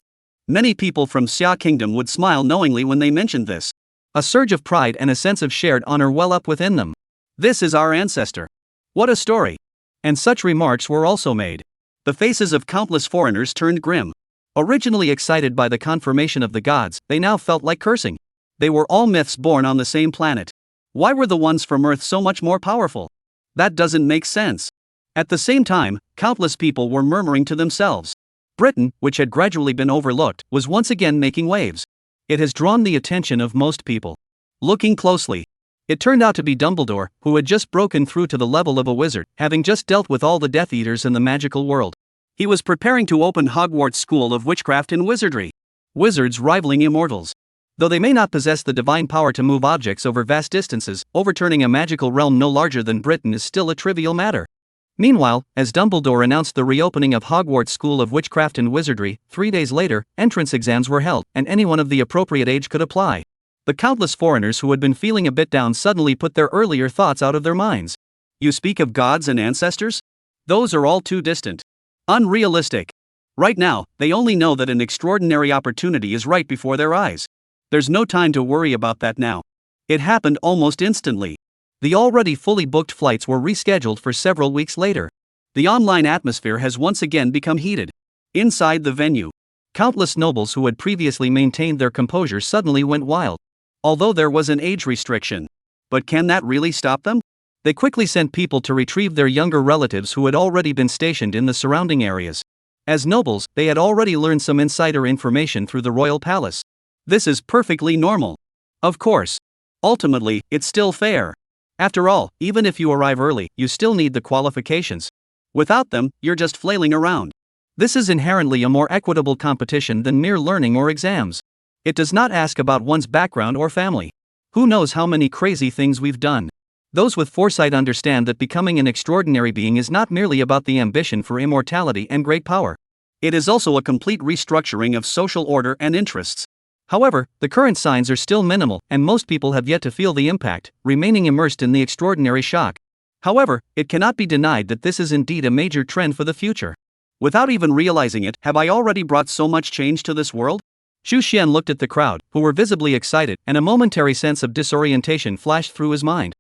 Many people from Xia Kingdom would smile knowingly when they mentioned this. A surge of pride and a sense of shared honor well up within them. This is our ancestor. What a story. And such remarks were also made. The faces of countless foreigners turned grim. Originally excited by the confirmation of the gods, they now felt like cursing. They were all myths born on the same planet. Why were the ones from Earth so much more powerful? That doesn't make sense. At the same time, countless people were murmuring to themselves. Britain, which had gradually been overlooked, was once again making waves. It has drawn the attention of most people. Looking closely, it turned out to be Dumbledore, who had just broken through to the level of a wizard, having just dealt with all the Death Eaters in the magical world. He was preparing to open Hogwarts School of Witchcraft and Wizardry. Wizards rivaling immortals. Though they may not possess the divine power to move objects over vast distances, overturning a magical realm no larger than Britain is still a trivial matter. Meanwhile, as Dumbledore announced the reopening of Hogwarts School of Witchcraft and Wizardry, 3 days later, entrance exams were held, and anyone of the appropriate age could apply. The countless foreigners who had been feeling a bit down suddenly put their earlier thoughts out of their minds. You speak of gods and ancestors? Those are all too distant. Unrealistic. Right now, they only know that an extraordinary opportunity is right before their eyes. There's no time to worry about that now. It happened almost instantly. The already fully booked flights were rescheduled for several weeks later. The online atmosphere has once again become heated. Inside the venue, countless nobles who had previously maintained their composure suddenly went wild. Although there was an age restriction. But can that really stop them? They quickly sent people to retrieve their younger relatives who had already been stationed in the surrounding areas. As nobles, they had already learned some insider information through the royal palace. This is perfectly normal. Of course. Ultimately, it's still fair. After all, even if you arrive early, you still need the qualifications. Without them, you're just flailing around. This is inherently a more equitable competition than mere learning or exams. It does not ask about one's background or family. Who knows how many crazy things we've done? Those with foresight understand that becoming an extraordinary being is not merely about the ambition for immortality and great power. It is also a complete restructuring of social order and interests. However, the current signs are still minimal, and most people have yet to feel the impact, remaining immersed in the extraordinary shock. However, it cannot be denied that this is indeed a major trend for the future. Without even realizing it, have I already brought so much change to this world? Xu Xian looked at the crowd, who were visibly excited, and a momentary sense of disorientation flashed through his mind.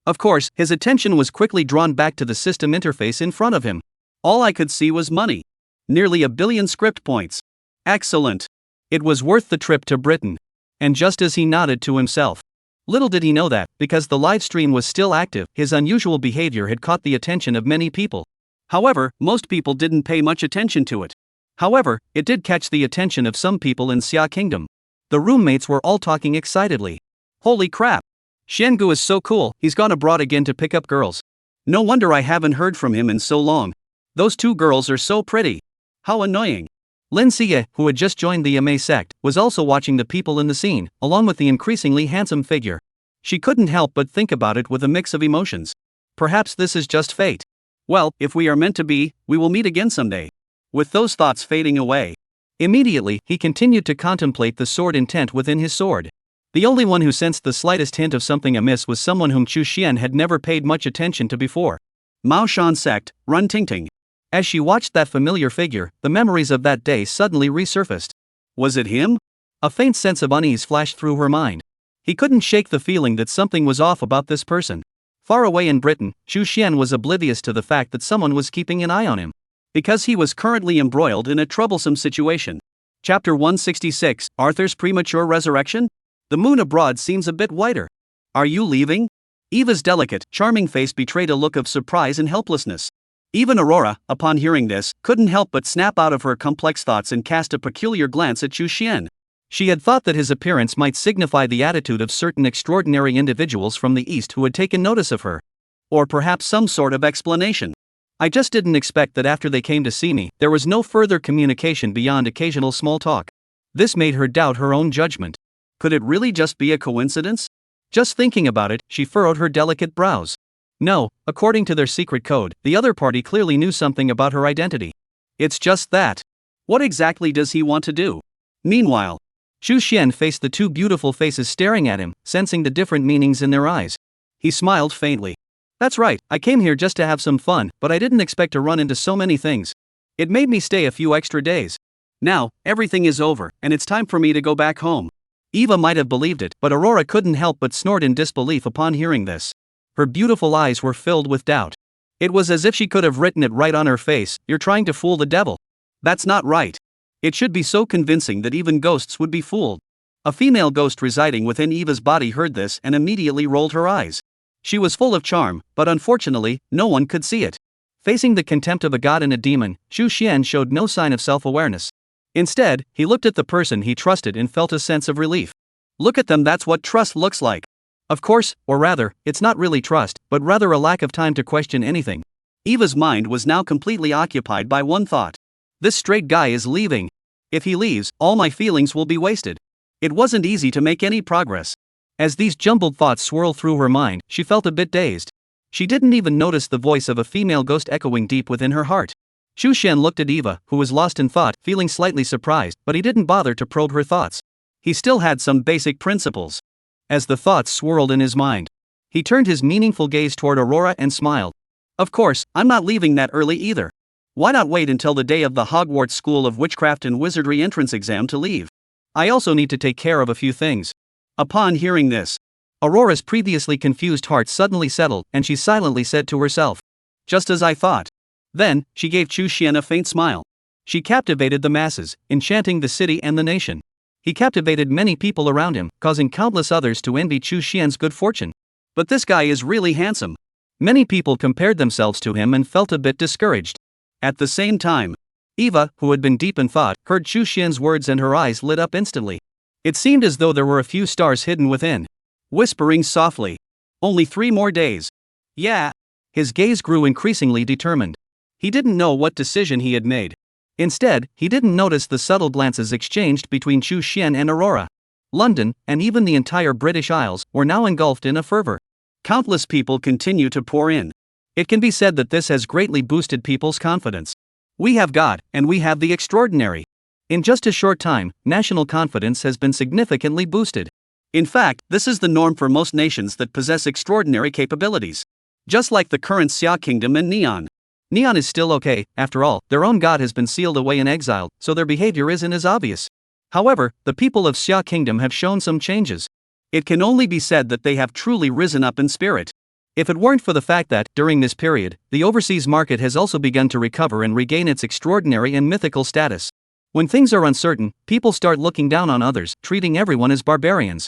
Of course, his attention was quickly drawn back to the system interface in front of him. All I could see was money. Nearly 1 billion script points. Excellent. It was worth the trip to Britain. And just as he nodded to himself. Little did he know that, because the live stream was still active, his unusual behavior had caught the attention of many people. However, most people didn't pay much attention to it. However, it did catch the attention of some people in Xia Kingdom. The roommates were all talking excitedly. Holy crap! Xiangu is so cool, he's gone abroad again to pick up girls. No wonder I haven't heard from him in so long. Those 2 girls are so pretty. How annoying. Lin Xie, who had just joined the Amei sect, was also watching the people in the scene, along with the increasingly handsome figure. She couldn't help but think about it with a mix of emotions. Perhaps this is just fate. Well, if we are meant to be, we will meet again someday. With those thoughts fading away. Immediately, he continued to contemplate the sword intent within his sword. The only one who sensed the slightest hint of something amiss was someone whom Xu Xian had never paid much attention to before. Mao Shan sect, Run Tingting. As she watched that familiar figure, the memories of that day suddenly resurfaced. Was it him? A faint sense of unease flashed through her mind. He couldn't shake the feeling that something was off about this person. Far away in Britain, Xu Xian was oblivious to the fact that someone was keeping an eye on him. Because he was currently embroiled in a troublesome situation. Chapter 166, Arthur's Premature Resurrection? The moon abroad seems a bit whiter. Are you leaving? Eva's delicate, charming face betrayed a look of surprise and helplessness. Even Aurora, upon hearing this, couldn't help but snap out of her complex thoughts and cast a peculiar glance at Xu Xian. She had thought that his appearance might signify the attitude of certain extraordinary individuals from the East who had taken notice of her. Or perhaps some sort of explanation. I just didn't expect that after they came to see me, there was no further communication beyond occasional small talk. This made her doubt her own judgment. Could it really just be a coincidence? Just thinking about it, she furrowed her delicate brows. No, according to their secret code, the other party clearly knew something about her identity. It's just that. What exactly does he want to do? Meanwhile, Xu Xian faced the 2 beautiful faces staring at him, sensing the different meanings in their eyes. He smiled faintly. That's right, I came here just to have some fun, but I didn't expect to run into so many things. It made me stay a few extra days. Now, everything is over, and it's time for me to go back home. Eva might have believed it, but Aurora couldn't help but snort in disbelief upon hearing this. Her beautiful eyes were filled with doubt. It was as if she could have written it right on her face, "You're trying to fool the devil." That's not right. It should be so convincing that even ghosts would be fooled. A female ghost residing within Eva's body heard this and immediately rolled her eyes. She was full of charm, but unfortunately, no one could see it. Facing the contempt of a god and a demon, Xu Xian showed no sign of self-awareness. Instead, he looked at the person he trusted and felt a sense of relief. Look at them, that's what trust looks like. Of course, or rather, it's not really trust, but rather a lack of time to question anything. Eva's mind was now completely occupied by one thought. This straight guy is leaving. If he leaves, all my feelings will be wasted. It wasn't easy to make any progress. As these jumbled thoughts swirled through her mind, she felt a bit dazed. She didn't even notice the voice of a female ghost echoing deep within her heart. Xu Xian looked at Eva, who was lost in thought, feeling slightly surprised, but he didn't bother to probe her thoughts. He still had some basic principles. As the thoughts swirled in his mind, he turned his meaningful gaze toward Aurora and smiled. Of course, I'm not leaving that early either. Why not wait until the day of the Hogwarts School of Witchcraft and Wizardry entrance exam to leave? I also need to take care of a few things. Upon hearing this, Aurora's previously confused heart suddenly settled, and she silently said to herself, "Just as I thought." Then, she gave Xu Xian a faint smile. She captivated the masses, enchanting the city and the nation. He captivated many people around him, causing countless others to envy Xu Xian's good fortune. But this guy is really handsome. Many people compared themselves to him and felt a bit discouraged. At the same time, Eva, who had been deep in thought, heard Chu Xian's words and her eyes lit up instantly. It seemed as though there were a few stars hidden within. whispering softly, "Only 3 more days." Yeah. His gaze grew increasingly determined. He didn't know what decision he had made. Instead, he didn't notice the subtle glances exchanged between Chu Xian and Aurora. London, and even the entire British Isles, were now engulfed in a fervor. Countless people continue to pour in. It can be said that this has greatly boosted people's confidence. We have God, and we have the extraordinary. In just a short time, national confidence has been significantly boosted. In fact, this is the norm for most nations that possess extraordinary capabilities. Just like the current Xia Kingdom and Neon. Neon is still okay, after all, their own god has been sealed away in exile, so their behavior isn't as obvious. However, the people of Xia Kingdom have shown some changes. It can only be said that they have truly risen up in spirit. If it weren't for the fact that, during this period, the overseas market has also begun to recover and regain its extraordinary and mythical status. When things are uncertain, people start looking down on others, treating everyone as barbarians.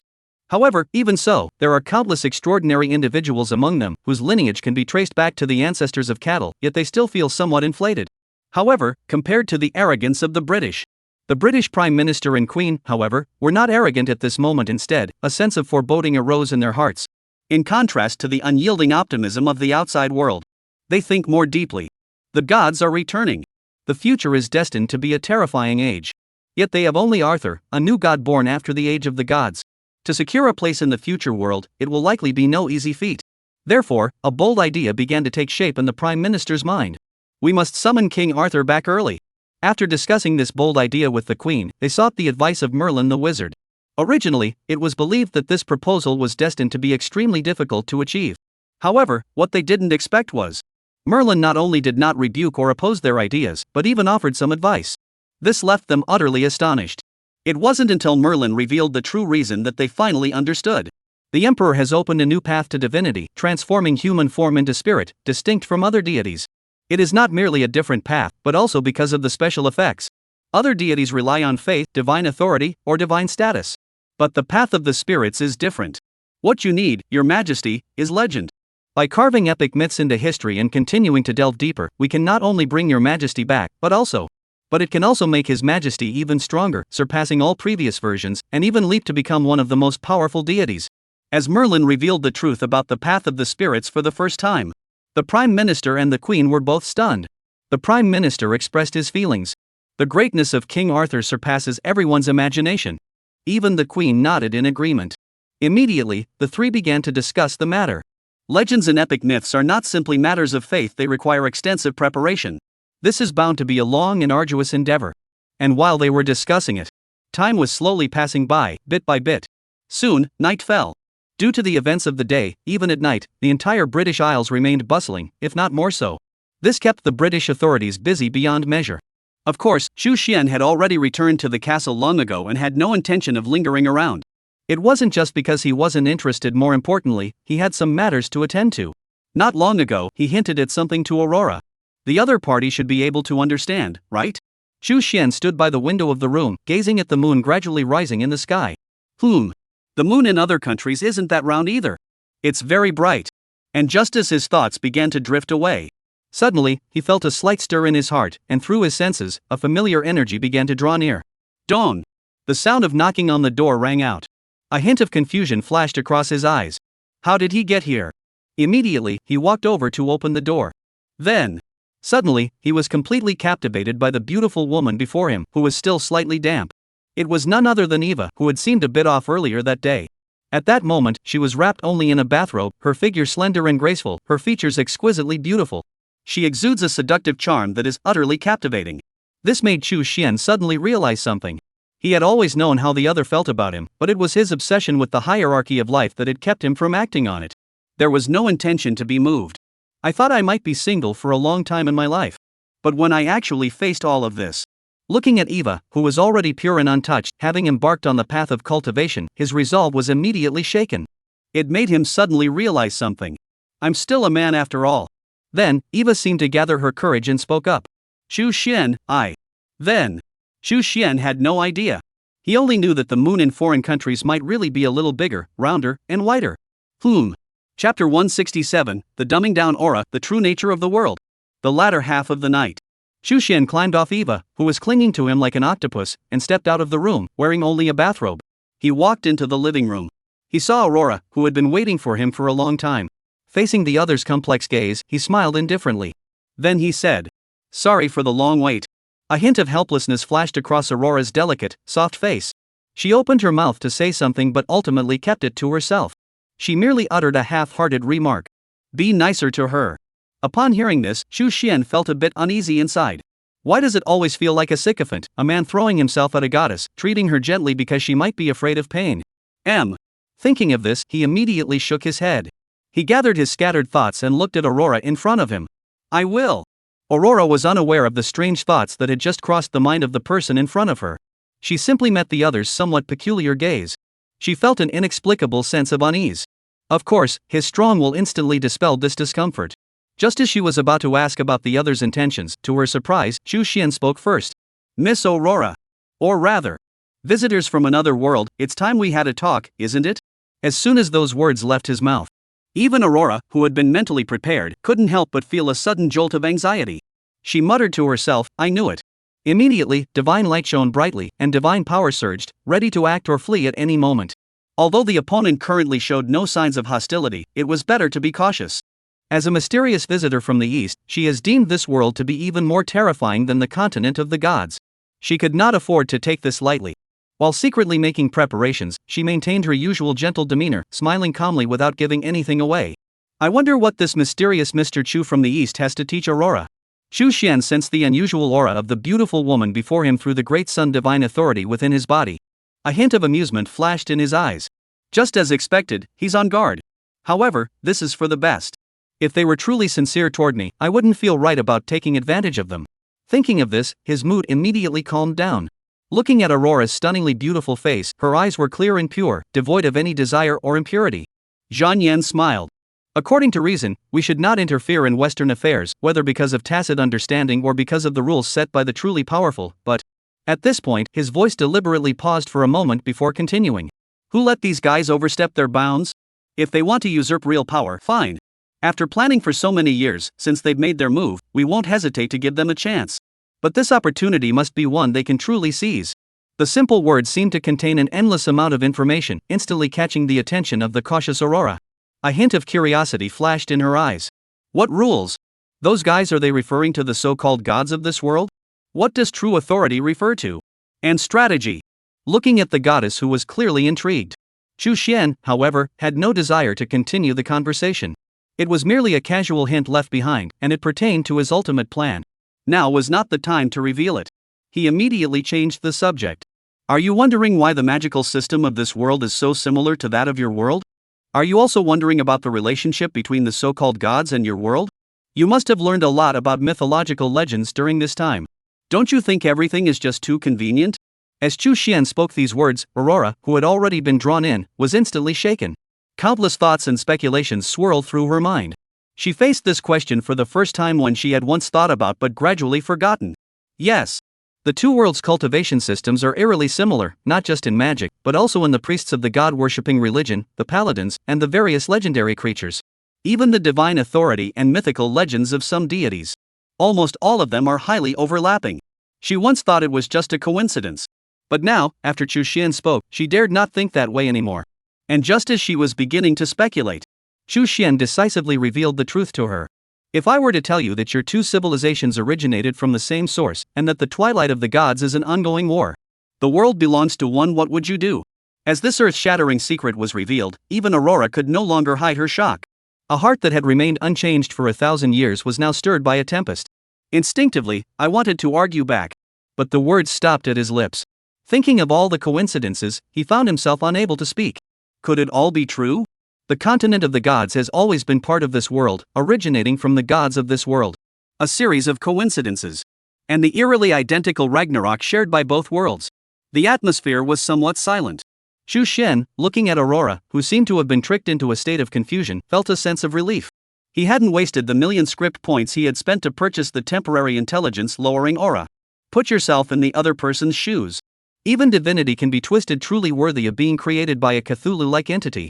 However, even so, there are countless extraordinary individuals among them, whose lineage can be traced back to the ancestors of cattle, yet they still feel somewhat inflated. However, compared to the arrogance of the British Prime Minister and Queen, however, were not arrogant at this moment. Instead, a sense of foreboding arose in their hearts. In contrast to the unyielding optimism of the outside world, they think more deeply. The gods are returning. The future is destined to be a terrifying age. Yet they have only Arthur, a new god born after the age of the gods. To secure a place in the future world, it will likely be no easy feat. Therefore, a bold idea began to take shape in the Prime Minister's mind. We must summon King Arthur back early. After discussing this bold idea with the Queen, they sought the advice of Merlin the wizard. Originally, it was believed that this proposal was destined to be extremely difficult to achieve. However, what they didn't expect was, Merlin not only did not rebuke or oppose their ideas, but even offered some advice. This left them utterly astonished. It wasn't until Merlin revealed the true reason that they finally understood. The Emperor has opened a new path to divinity, transforming human form into spirit, distinct from other deities. It is not merely a different path, but also because of the special effects. Other deities rely on faith, divine authority, or divine status. But the path of the spirits is different. What you need, Your Majesty, is legend. By carving epic myths into history and continuing to delve deeper, we can not only bring Your Majesty back, but it can also make His Majesty even stronger, surpassing all previous versions, and even leap to become one of the most powerful deities. As Merlin revealed the truth about the path of the spirits for the first time, the Prime Minister and the Queen were both stunned. The Prime Minister expressed his feelings. The greatness of King Arthur surpasses everyone's imagination. Even the Queen nodded in agreement. Immediately, the three began to discuss the matter. Legends and epic myths are not simply matters of faith, they require extensive preparation. This is bound to be a long and arduous endeavor. And while they were discussing it, time was slowly passing by, bit by bit. Soon, night fell. Due to the events of the day, even at night, the entire British Isles remained bustling, if not more so. This kept the British authorities busy beyond measure. Of course, Chu Xian had already returned to the castle long ago and had no intention of lingering around. It wasn't just because he wasn't interested, more importantly, he had some matters to attend to. Not long ago, he hinted at something to Aurora. The other party should be able to understand, right? Chu Xian stood by the window of the room, gazing at the moon gradually rising in the sky. The moon in other countries isn't that round either. It's very bright. And just as his thoughts began to drift away, suddenly, he felt a slight stir in his heart, and through his senses, a familiar energy began to draw near. Dawn! The sound of knocking on the door rang out. A hint of confusion flashed across his eyes. How did he get here? Immediately, he walked over to open the door. Then, suddenly, he was completely captivated by the beautiful woman before him, who was still slightly damp. It was none other than Eva, who had seemed a bit off earlier that day. At that moment, she was wrapped only in a bathrobe, her figure slender and graceful, her features exquisitely beautiful. She exudes a seductive charm that is utterly captivating. This made Chu Xian suddenly realize something. He had always known how the other felt about him, but it was his obsession with the hierarchy of life that had kept him from acting on it. There was no intention to be moved. I thought I might be single for a long time in my life. But when I actually faced all of this, looking at Eva, who was already pure and untouched, having embarked on the path of cultivation, his resolve was immediately shaken. It made him suddenly realize something. I'm still a man after all. Then, Eva seemed to gather her courage and spoke up. Chu Xian, Then, Chu Xian had no idea. He only knew that the moon in foreign countries might really be a little bigger, rounder, and whiter. Chapter 167, The Dumbing Down Aura, The True Nature of the World. The latter half of the night. Xu Xian climbed off Eva, who was clinging to him like an octopus, and stepped out of the room, wearing only a bathrobe. He walked into the living room. He saw Aurora, who had been waiting for him for a long time. Facing the other's complex gaze, he smiled indifferently. Then he said, "Sorry for the long wait." A hint of helplessness flashed across Aurora's delicate, soft face. She opened her mouth to say something but ultimately kept it to herself. She merely uttered a half-hearted remark. "Be nicer to her." Upon hearing this, Xu Xian felt a bit uneasy inside. Why does it always feel like a sycophant, a man throwing himself at a goddess, treating her gently because she might be afraid of pain? Thinking of this, he immediately shook his head. He gathered his scattered thoughts and looked at Aurora in front of him. "I will." Aurora was unaware of the strange thoughts that had just crossed the mind of the person in front of her. She simply met the other's somewhat peculiar gaze. She felt an inexplicable sense of unease. Of course, his strong will instantly dispelled this discomfort. Just as she was about to ask about the other's intentions, to her surprise, Xu Xian spoke first. "Miss Aurora. Or rather, visitors from another world, it's time we had a talk, isn't it?" As soon as those words left his mouth, even Aurora, who had been mentally prepared, couldn't help but feel a sudden jolt of anxiety. She muttered to herself, "I knew it." Immediately, divine light shone brightly, and divine power surged, ready to act or flee at any moment. Although the opponent currently showed no signs of hostility, it was better to be cautious. As a mysterious visitor from the east, she has deemed this world to be even more terrifying than the continent of the gods. She could not afford to take this lightly. While secretly making preparations, she maintained her usual gentle demeanor, smiling calmly without giving anything away. I wonder what this mysterious Mr. Chu from the east has to teach Aurora. Xu Xian sensed the unusual aura of the beautiful woman before him through the great sun divine authority within his body. A hint of amusement flashed in his eyes. Just as expected, he's on guard. However, this is for the best. If they were truly sincere toward me, I wouldn't feel right about taking advantage of them. Thinking of this, his mood immediately calmed down. Looking at Aurora's stunningly beautiful face, her eyes were clear and pure, devoid of any desire or impurity. Zhang Yan smiled. According to reason, we should not interfere in Western affairs, whether because of tacit understanding or because of the rules set by the truly powerful, but... At this point, his voice deliberately paused for a moment before continuing. Who let these guys overstep their bounds? If they want to usurp real power, fine. After planning for so many years, since they've made their move, we won't hesitate to give them a chance. But this opportunity must be one they can truly seize. The simple words seemed to contain an endless amount of information, instantly catching the attention of the cautious Aurora. A hint of curiosity flashed in her eyes. What rules? Those guys, are they referring to the so-called gods of this world? What does true authority refer to? And strategy? Looking at the goddess who was clearly intrigued. Xu Xian, however, had no desire to continue the conversation. It was merely a casual hint left behind, and it pertained to his ultimate plan. Now was not the time to reveal it. He immediately changed the subject. Are you wondering why the magical system of this world is so similar to that of your world? Are you also wondering about the relationship between the so-called gods and your world? You must have learned a lot about mythological legends during this time. Don't you think everything is just too convenient? As Xu Xian spoke these words, Aurora, who had already been drawn in, was instantly shaken. Countless thoughts and speculations swirled through her mind. She faced this question for the first time, one she had once thought about but gradually forgotten. Yes. The two worlds' cultivation systems are eerily similar, not just in magic, but also in the priests of the god-worshipping religion, the paladins, and the various legendary creatures. Even the divine authority and mythical legends of some deities. Almost all of them are highly overlapping. She once thought it was just a coincidence. But now, after Xu Xian spoke, she dared not think that way anymore. And just as she was beginning to speculate, Xu Xian decisively revealed the truth to her. If I were to tell you that your two civilizations originated from the same source, and that the twilight of the gods is an ongoing war, the world belongs to one, what would you do? As this earth-shattering secret was revealed, even Aurora could no longer hide her shock. A heart that had remained unchanged for 1,000 years was now stirred by a tempest. Instinctively, I wanted to argue back. But the words stopped at his lips. Thinking of all the coincidences, he found himself unable to speak. Could it all be true? The continent of the gods has always been part of this world, originating from the gods of this world. A series of coincidences. And the eerily identical Ragnarok shared by both worlds. The atmosphere was somewhat silent. Xu Xian, looking at Aurora, who seemed to have been tricked into a state of confusion, felt a sense of relief. He hadn't wasted the million script points he had spent to purchase the temporary intelligence-lowering aura. Put yourself in the other person's shoes. Even divinity can be twisted, truly worthy of being created by a Cthulhu-like entity.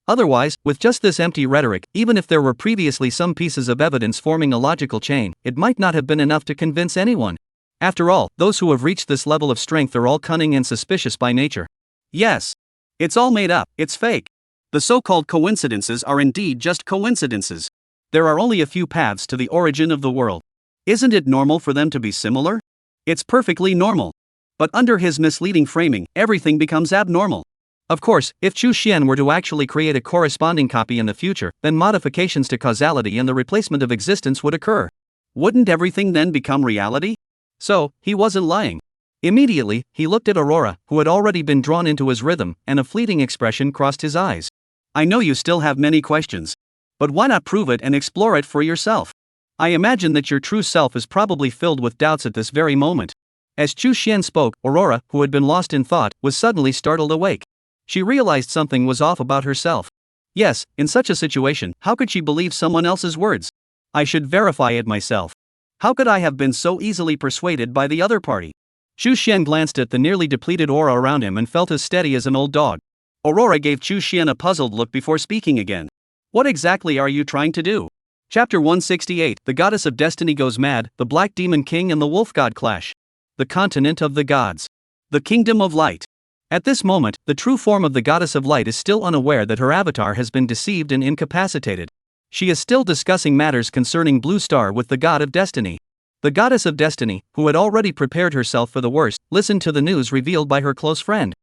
Otherwise, with just this empty rhetoric, even if there were previously some pieces of evidence forming a logical chain, it might not have been enough to convince anyone. After all, those who have reached this level of strength are all cunning and suspicious by nature. Yes. It's all made up, it's fake. The so-called coincidences are indeed just coincidences. There are only a few paths to the origin of the world. Isn't it normal for them to be similar? It's perfectly normal. But under his misleading framing, everything becomes abnormal. Of course, if Chu Xian were to actually create a corresponding copy in the future, then modifications to causality and the replacement of existence would occur. Wouldn't everything then become reality? So, he wasn't lying. Immediately, he looked at Aurora, who had already been drawn into his rhythm, and a fleeting expression crossed his eyes. I know you still have many questions. But why not prove it and explore it for yourself? I imagine that your true self is probably filled with doubts at this very moment. As Chu Xian spoke, Aurora, who had been lost in thought, was suddenly startled awake. She realized something was off about herself. Yes, in such a situation, how could she believe someone else's words? I should verify it myself. How could I have been so easily persuaded by the other party? Chu Xian glanced at the nearly depleted aura around him and felt as steady as an old dog. Aurora gave Chu Xian a puzzled look before speaking again. What exactly are you trying to do? Chapter 168, The Goddess of Destiny Goes Mad, The Black Demon King and the Wolf God Clash. The Continent of the Gods. The Kingdom of Light. At this moment, the true form of the Goddess of Light is still unaware that her avatar has been deceived and incapacitated. She is still discussing matters concerning Blue Star with the God of Destiny. The Goddess of Destiny, who had already prepared herself for the worst, listened to the news revealed by her close friend.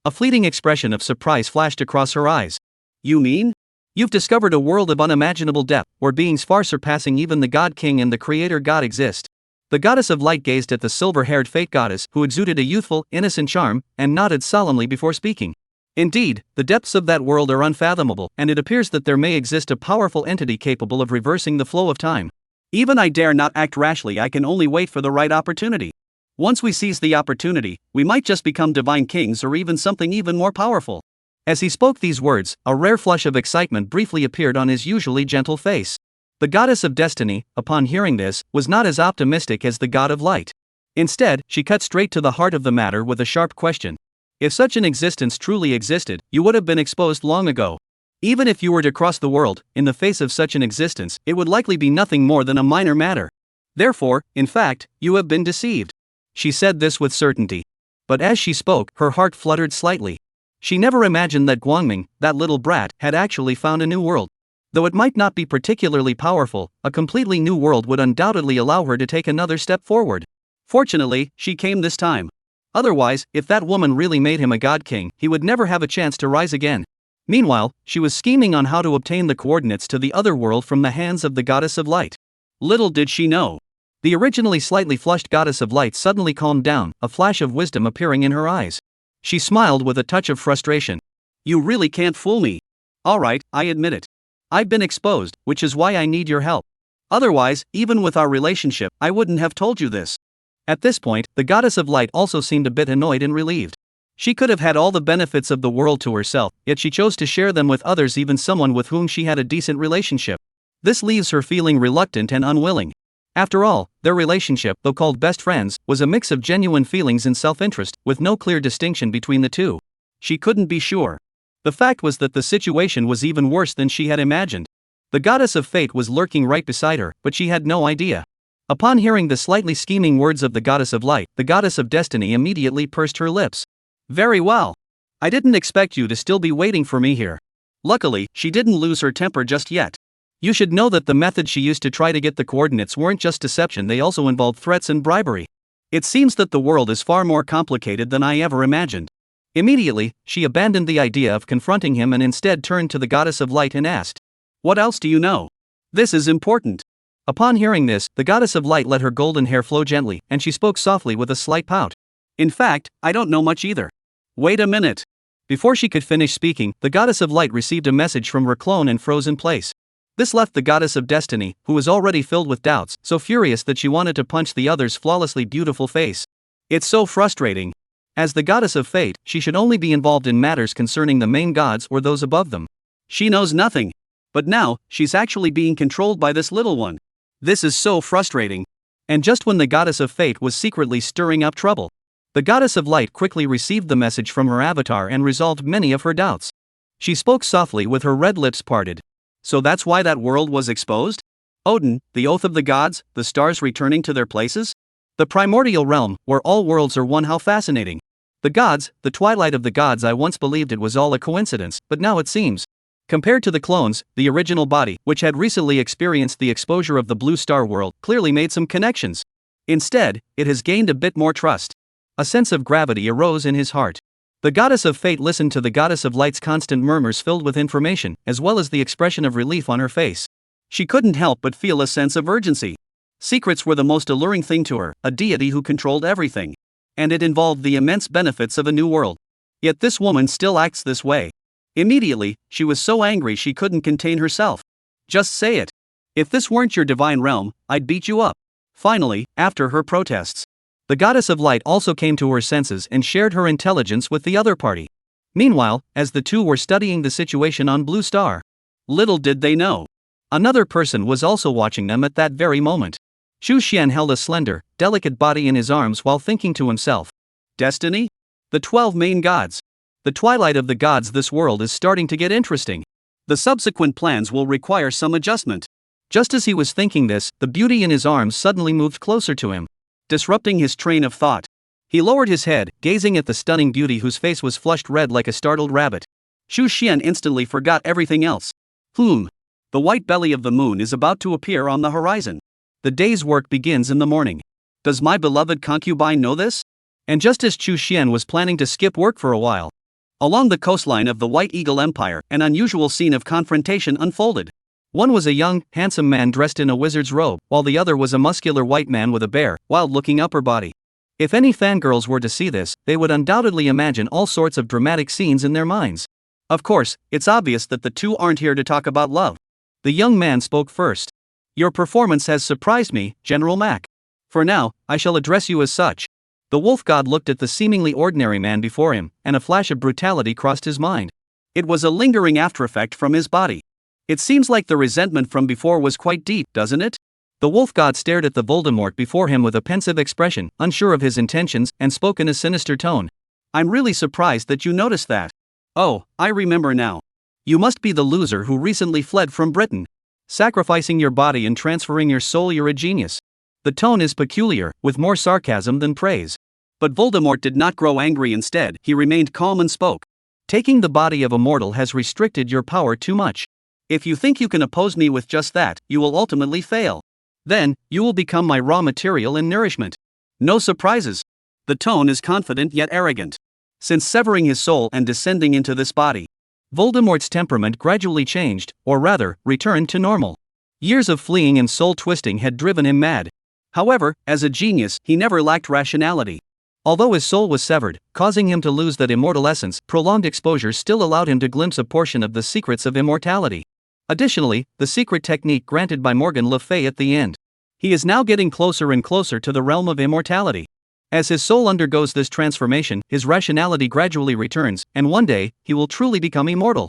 A fleeting expression of surprise flashed across her eyes. You mean? You've discovered a world of unimaginable depth, where beings far surpassing even the God King and the Creator God exist. The Goddess of Light gazed at the silver-haired Fate Goddess, who exuded a youthful, innocent charm, and nodded solemnly before speaking. Indeed, the depths of that world are unfathomable, and it appears that there may exist a powerful entity capable of reversing the flow of time. Even I dare not act rashly. I can only wait for the right opportunity. Once we seize the opportunity, we might just become divine kings or even something even more powerful. As he spoke these words, a rare flush of excitement briefly appeared on his usually gentle face. The Goddess of Destiny, upon hearing this, was not as optimistic as the God of Light. Instead, she cut straight to the heart of the matter with a sharp question. If such an existence truly existed, you would have been exposed long ago. Even if you were to cross the world, in the face of such an existence, it would likely be nothing more than a minor matter. Therefore, in fact, you have been deceived. She said this with certainty. But as she spoke, her heart fluttered slightly. She never imagined that Guangming, that little brat, had actually found a new world. Though it might not be particularly powerful, a completely new world would undoubtedly allow her to take another step forward. Fortunately, she came this time. Otherwise, if that woman really made him a god king, he would never have a chance to rise again. Meanwhile, she was scheming on how to obtain the coordinates to the other world from the hands of the Goddess of Light. Little did she know. The originally slightly flushed Goddess of Light suddenly calmed down, a flash of wisdom appearing in her eyes. She smiled with a touch of frustration. You really can't fool me. Alright, I admit it. I've been exposed, which is why I need your help. Otherwise, even with our relationship, I wouldn't have told you this. At this point, the Goddess of Light also seemed a bit annoyed and relieved. She could have had all the benefits of the world to herself, yet she chose to share them with others, even someone with whom she had a decent relationship. This leaves her feeling reluctant and unwilling. After all, their relationship, though called best friends, was a mix of genuine feelings and self-interest, with no clear distinction between the two. She couldn't be sure. The fact was that the situation was even worse than she had imagined. The Goddess of Fate was lurking right beside her, but she had no idea. Upon hearing the slightly scheming words of the Goddess of Light, the Goddess of Destiny immediately pursed her lips. Very well. I didn't expect you to still be waiting for me here. Luckily, she didn't lose her temper just yet. You should know that the methods she used to try to get the coordinates weren't just deception, they also involved threats and bribery. It seems that the world is far more complicated than I ever imagined. Immediately, she abandoned the idea of confronting him and instead turned to the Goddess of Light and asked, What else do you know? This is important. Upon hearing this, the Goddess of Light let her golden hair flow gently, and she spoke softly with a slight pout. In fact, I don't know much either. Wait a minute. Before she could finish speaking, the Goddess of Light received a message from her clone and froze in place. This left the Goddess of Destiny, who was already filled with doubts, so furious that she wanted to punch the other's flawlessly beautiful face. It's so frustrating. As the Goddess of Fate, she should only be involved in matters concerning the main gods or those above them. She knows nothing. But now, she's actually being controlled by this little one. This is so frustrating. And just when the Goddess of Fate was secretly stirring up trouble, the Goddess of Light quickly received the message from her avatar and resolved many of her doubts. She spoke softly with her red lips parted. So that's why that world was exposed? Odin, the oath of the gods, the stars returning to their places? The primordial realm, where all worlds are one. How fascinating. The gods, the twilight of the gods. I once believed it was all a coincidence, but now it seems. Compared to the clones, the original body, which had recently experienced the exposure of the blue star world, clearly made some connections. Instead, it has gained a bit more trust. A sense of gravity arose in his heart. The goddess of fate listened to the goddess of light's constant murmurs filled with information, as well as the expression of relief on her face. She couldn't help but feel a sense of urgency. Secrets were the most alluring thing to her, a deity who controlled everything. And it involved the immense benefits of a new world. Yet this woman still acts this way. Immediately, she was so angry she couldn't contain herself. Just say it. If this weren't your divine realm, I'd beat you up. Finally, after her protests, the goddess of light also came to her senses and shared her intelligence with the other party. Meanwhile, as the two were studying the situation on Blue Star, little did they know, another person was also watching them at that very moment. Xu Xian held a slender, delicate body in his arms while thinking to himself. Destiny? The 12 main gods. The twilight of the gods. This world is starting to get interesting. The subsequent plans will require some adjustment. Just as he was thinking this, the beauty in his arms suddenly moved closer to him, disrupting his train of thought. He lowered his head, gazing at the stunning beauty whose face was flushed red like a startled rabbit. Xu Xian instantly forgot everything else. The white belly of the moon is about to appear on the horizon. The day's work begins in the morning. Does my beloved concubine know this? And just as Xu Xian was planning to skip work for a while, along the coastline of the White Eagle Empire, an unusual scene of confrontation unfolded. One was a young, handsome man dressed in a wizard's robe, while the other was a muscular white man with a bare, wild-looking upper body. If any fangirls were to see this, they would undoubtedly imagine all sorts of dramatic scenes in their minds. Of course, it's obvious that the two aren't here to talk about love. The young man spoke first. Your performance has surprised me, General Mac. For now, I shall address you as such. The wolf god looked at the seemingly ordinary man before him, and a flash of brutality crossed his mind. It was a lingering aftereffect from his body. It seems like the resentment from before was quite deep, doesn't it? The wolf god stared at the Voldemort before him with a pensive expression, unsure of his intentions, and spoke in a sinister tone. I'm really surprised that you noticed that. Oh, I remember now. You must be the loser who recently fled from Britain. Sacrificing your body and transferring your soul. You're a genius. The tone is peculiar, with more sarcasm than praise. But Voldemort did not grow angry. Instead, he remained calm and spoke. Taking the body of a mortal has restricted your power too much. If you think you can oppose me with just that, you will ultimately fail. Then, you will become my raw material and nourishment. No surprises. The tone is confident yet arrogant. Since severing his soul and descending into this body, Voldemort's temperament gradually changed, or rather, returned to normal. Years of fleeing and soul-twisting had driven him mad. However, as a genius, he never lacked rationality. Although his soul was severed, causing him to lose that immortal essence, prolonged exposure still allowed him to glimpse a portion of the secrets of immortality. Additionally, the secret technique granted by Morgan Le Fay at the end. He is now getting closer and closer to the realm of immortality. As his soul undergoes this transformation, his rationality gradually returns, and one day, he will truly become immortal.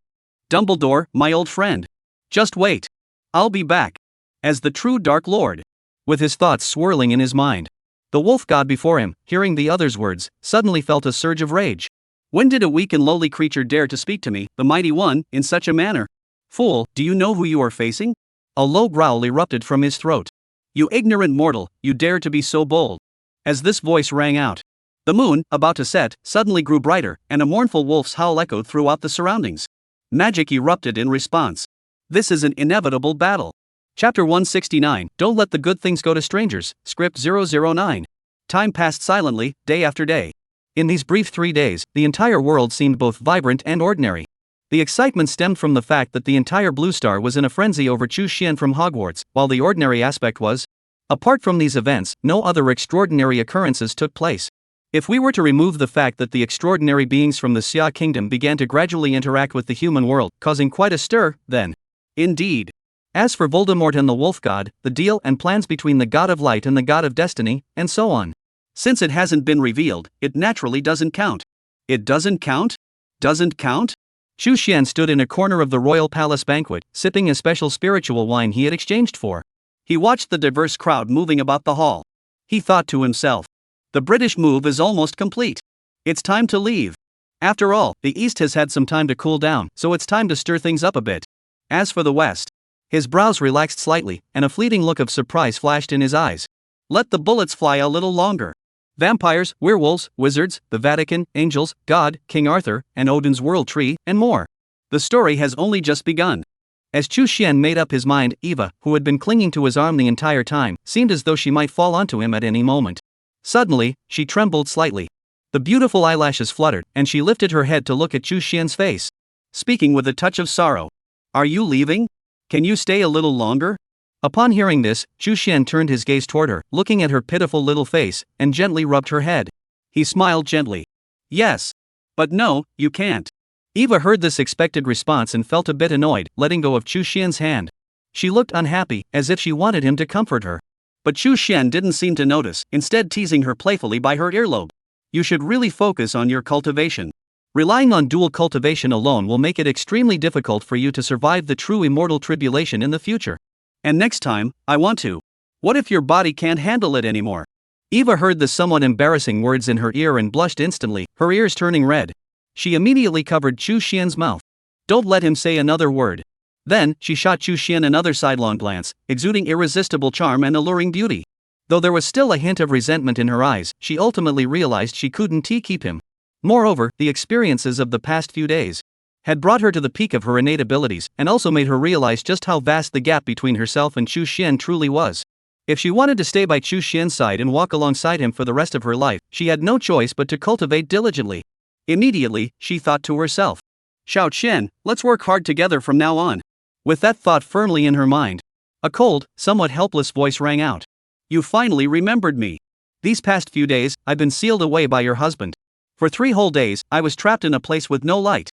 Dumbledore, my old friend. Just wait. I'll be back. As the true Dark Lord. With his thoughts swirling in his mind, the wolf god before him, hearing the other's words, suddenly felt a surge of rage. When did a weak and lowly creature dare to speak to me, the mighty one, in such a manner? Fool, do you know who you are facing? A low growl erupted from his throat. You ignorant mortal, you dare to be so bold. As this voice rang out, the moon, about to set, suddenly grew brighter, and a mournful wolf's howl echoed throughout the surroundings. Magic erupted in response. This is an inevitable battle. Chapter 169, Don't Let the Good Things Go to Strangers, Script 009. Time passed silently, day after day. In these brief 3 days, the entire world seemed both vibrant and ordinary. The excitement stemmed from the fact that the entire Blue Star was in a frenzy over Xu Xian from Hogwarts, while the ordinary aspect was, apart from these events, no other extraordinary occurrences took place. If we were to remove the fact that the extraordinary beings from the Xia Kingdom began to gradually interact with the human world, causing quite a stir, then, indeed. As for Voldemort and the Wolf God, the deal and plans between the God of Light and the God of Destiny, and so on. Since it hasn't been revealed, it naturally doesn't count. It doesn't count? Doesn't count? Xu Xian stood in a corner of the royal palace banquet, sipping a special spiritual wine he had exchanged for. He watched the diverse crowd moving about the hall. He thought to himself, the British move is almost complete. It's time to leave. After all, the East has had some time to cool down, so it's time to stir things up a bit. As for the West, his brows relaxed slightly, and a fleeting look of surprise flashed in his eyes. Let the bullets fly a little longer. Vampires, werewolves, wizards, the Vatican, angels, God, King Arthur, and Odin's World Tree, and more. The story has only just begun. As Chu Xian made up his mind, Eva, who had been clinging to his arm the entire time, seemed as though she might fall onto him at any moment. Suddenly, she trembled slightly. The beautiful eyelashes fluttered, and she lifted her head to look at Chu Xian's face. Speaking with a touch of sorrow. Are you leaving? Can you stay a little longer? Upon hearing this, Chu Xian turned his gaze toward her, looking at her pitiful little face, and gently rubbed her head. He smiled gently. Yes. But no, you can't. Eva heard this expected response and felt a bit annoyed, letting go of Chu Xian's hand. She looked unhappy, as if she wanted him to comfort her. But Chu Xian didn't seem to notice, instead teasing her playfully by her earlobe. You should really focus on your cultivation. Relying on dual cultivation alone will make it extremely difficult for you to survive the true immortal tribulation in the future. And next time, I want to. What if your body can't handle it anymore? Eva heard the somewhat embarrassing words in her ear and blushed instantly, her ears turning red. She immediately covered Chu Xian's mouth. Don't let him say another word. Then, she shot Chu Xian another sidelong glance, exuding irresistible charm and alluring beauty. Though there was still a hint of resentment in her eyes, she ultimately realized she couldn't keep him. Moreover, the experiences of the past few days had brought her to the peak of her innate abilities, and also made her realize just how vast the gap between herself and Chu Xian truly was. If she wanted to stay by Chu Xian's side and walk alongside him for the rest of her life, she had no choice but to cultivate diligently. Immediately, she thought to herself, Xiao Qian, let's work hard together from now on. With that thought firmly in her mind, a cold, somewhat helpless voice rang out. You finally remembered me. These past few days, I've been sealed away by your husband. For 3 whole days, I was trapped in a place with no light.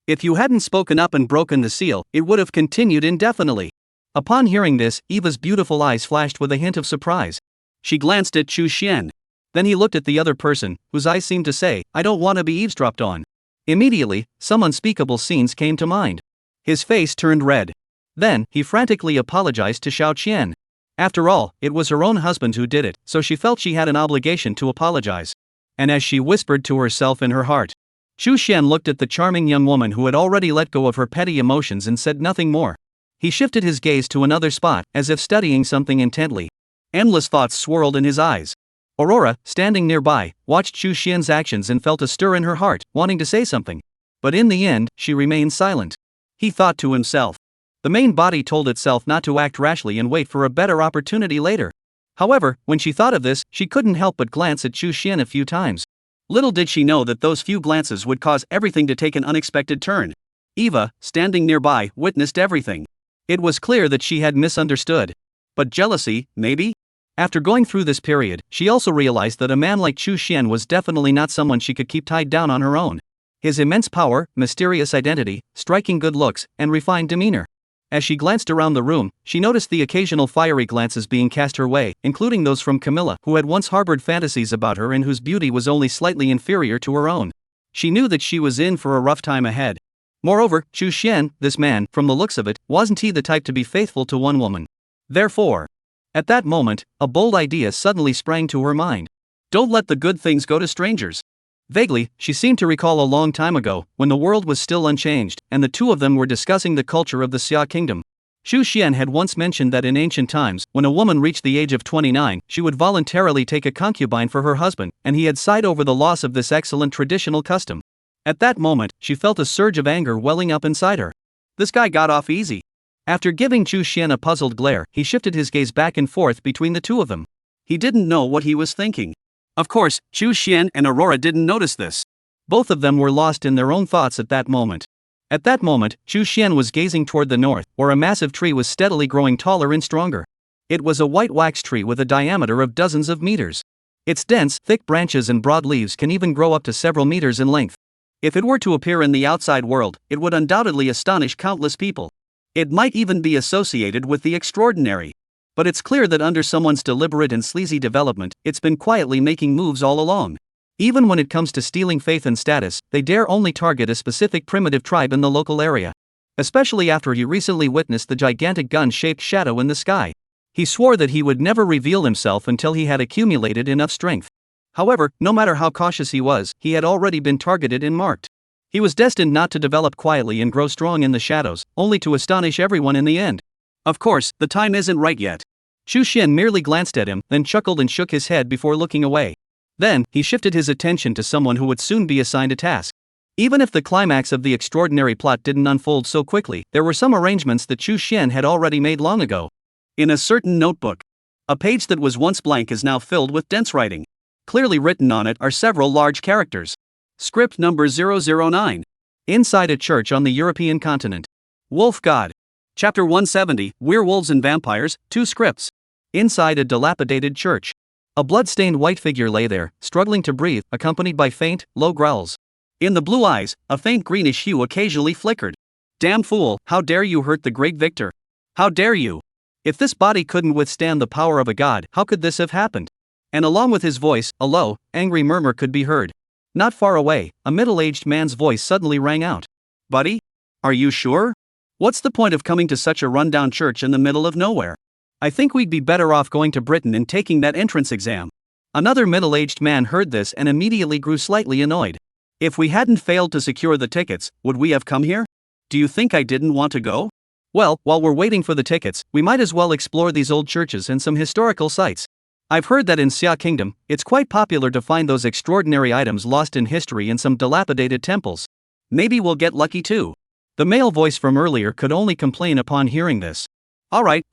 If you hadn't spoken up and broken the seal, it would have continued indefinitely. Upon hearing this, Eva's beautiful eyes flashed with a hint of surprise. She glanced at Chu Xian. Then he looked at the other person, whose eyes seemed to say, I don't want to be eavesdropped on. Immediately, some unspeakable scenes came to mind. His face turned red. Then, he frantically apologized to Xiao Qian. After all, it was her own husband who did it, so she felt she had an obligation to apologize. And as she whispered to herself in her heart, Chu Xian looked at the charming young woman who had already let go of her petty emotions and said nothing more. He shifted his gaze to another spot, as if studying something intently. Endless thoughts swirled in his eyes. Aurora, standing nearby, watched Chu Xian's actions and felt a stir in her heart, wanting to say something. But in the end, she remained silent. He thought to himself. The main body told itself not to act rashly and wait for a better opportunity later. However, when she thought of this, she couldn't help but glance at Chu Xian a few times. Little did she know that those few glances would cause everything to take an unexpected turn. Eva, standing nearby, witnessed everything. It was clear that she had misunderstood. But jealousy, maybe? After going through this period, she also realized that a man like Chu Xian was definitely not someone she could keep tied down on her own. His immense power, mysterious identity, striking good looks, and refined demeanor. As she glanced around the room, she noticed the occasional fiery glances being cast her way, including those from Camilla, who had once harbored fantasies about her and whose beauty was only slightly inferior to her own. She knew that she was in for a rough time ahead. Moreover, Chu Xian, this man, from the looks of it, wasn't he the type to be faithful to one woman. Therefore, at that moment, a bold idea suddenly sprang to her mind. Don't let the good things go to strangers. Vaguely, she seemed to recall a long time ago, when the world was still unchanged, and the two of them were discussing the culture of the Xia kingdom. Chu Xian had once mentioned that in ancient times, when a woman reached the age of 29, she would voluntarily take a concubine for her husband, and he had sighed over the loss of this excellent traditional custom. At that moment, she felt a surge of anger welling up inside her. This guy got off easy. After giving Chu Xian a puzzled glare, he shifted his gaze back and forth between the two of them. He didn't know what he was thinking. Of course, Chu Xian and Aurora didn't notice this. Both of them were lost in their own thoughts at that moment. At that moment, Chu Xian was gazing toward the north, where a massive tree was steadily growing taller and stronger. It was a white wax tree with a diameter of dozens of meters. Its dense, thick branches and broad leaves can even grow up to several meters in length. If it were to appear in the outside world, it would undoubtedly astonish countless people. It might even be associated with the extraordinary. But it's clear that under someone's deliberate and sleazy development, it's been quietly making moves all along. Even when it comes to stealing faith and status, they dare only target a specific primitive tribe in the local area. Especially after he recently witnessed the gigantic gun-shaped shadow in the sky. He swore that he would never reveal himself until he had accumulated enough strength. However, no matter how cautious he was, he had already been targeted and marked. He was destined not to develop quietly and grow strong in the shadows, only to astonish everyone in the end. Of course, the time isn't right yet. Shu Xian merely glanced at him, then chuckled and shook his head before looking away. Then, he shifted his attention to someone who would soon be assigned a task. Even if the climax of the extraordinary plot didn't unfold so quickly, there were some arrangements that Shu Xian had already made long ago. In a certain notebook, a page that was once blank is now filled with dense writing. Clearly written on it are several large characters. Script number 009. Inside a church on the European continent. Wolf God. Chapter 170, Werewolves and Vampires, 2 scripts. Inside a dilapidated church. A blood-stained white figure lay there, struggling to breathe, accompanied by faint, low growls. In the blue eyes, a faint greenish hue occasionally flickered. Damn fool, how dare you hurt the great victor? How dare you? If this body couldn't withstand the power of a god, how could this have happened? And along with his voice, a low, angry murmur could be heard. Not far away, a middle-aged man's voice suddenly rang out. Buddy? Are you sure? What's the point of coming to such a rundown church in the middle of nowhere? I think we'd be better off going to Britain and taking that entrance exam. Another middle-aged man heard this and immediately grew slightly annoyed. If we hadn't failed to secure the tickets, would we have come here? Do you think I didn't want to go? Well, while we're waiting for the tickets, we might as well explore these old churches and some historical sites. I've heard that in Xia Kingdom, it's quite popular to find those extraordinary items lost in history in some dilapidated temples. Maybe we'll get lucky too. The male voice from earlier could only complain upon hearing this. Alright,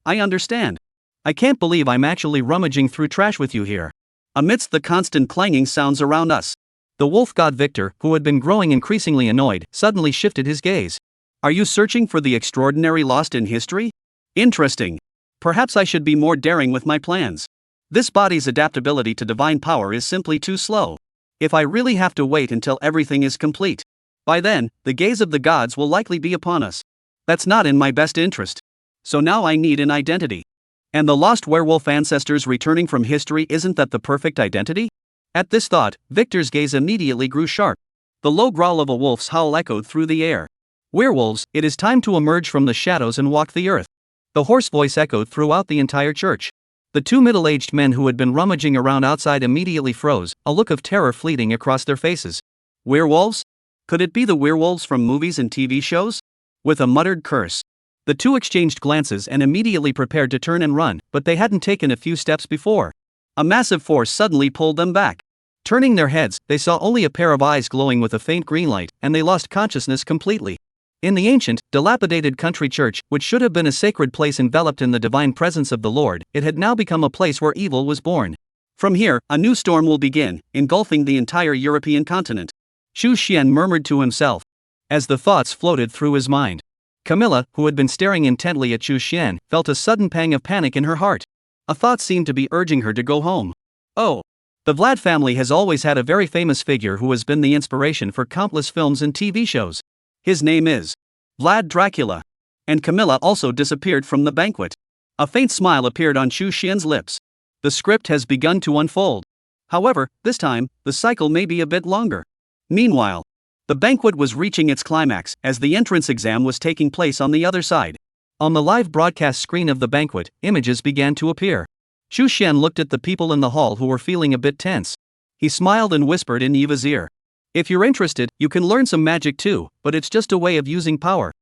I understand. I can't believe I'm actually rummaging through trash with you here. Amidst the constant clanging sounds around us, the wolf god Victor, who had been growing increasingly annoyed, suddenly shifted his gaze. Are you searching for the extraordinary lost in history? Interesting. Perhaps I should be more daring with my plans. This body's adaptability to divine power is simply too slow. If I really have to wait until everything is complete, by then, the gaze of the gods will likely be upon us. That's not in my best interest. So now I need an identity. And the lost werewolf ancestors returning from history, isn't that the perfect identity? At this thought, Victor's gaze immediately grew sharp. The low growl of a wolf's howl echoed through the air. Werewolves, it is time to emerge from the shadows and walk the earth. The hoarse voice echoed throughout the entire church. The two middle-aged men who had been rummaging around outside immediately froze, a look of terror fleeting across their faces. Werewolves? Could it be the werewolves from movies and TV shows? With a muttered curse, the two exchanged glances and immediately prepared to turn and run, but they hadn't taken a few steps before. A massive force suddenly pulled them back. Turning their heads, they saw only a pair of eyes glowing with a faint green light, and they lost consciousness completely. In the ancient, dilapidated country church, which should have been a sacred place enveloped in the divine presence of the Lord, it had now become a place where evil was born. From here, a new storm will begin, engulfing the entire European continent. Shu Xian murmured to himself, as the thoughts floated through his mind. Camilla, who had been staring intently at Shu Xian, felt a sudden pang of panic in her heart. A thought seemed to be urging her to go home. Oh. The Vlad family has always had a very famous figure who has been the inspiration for countless films and TV shows. His name is Vlad Dracula. And Camilla also disappeared from the banquet. A faint smile appeared on Shu Xian's lips. The script has begun to unfold. However, this time, the cycle may be a bit longer. Meanwhile, the banquet was reaching its climax as the entrance exam was taking place on the other side. On the live broadcast screen of the banquet, images began to appear. Shu Xian looked at the people in the hall who were feeling a bit tense. He smiled and whispered in Eva's ear. If you're interested, you can learn some magic too, but it's just a way of using power.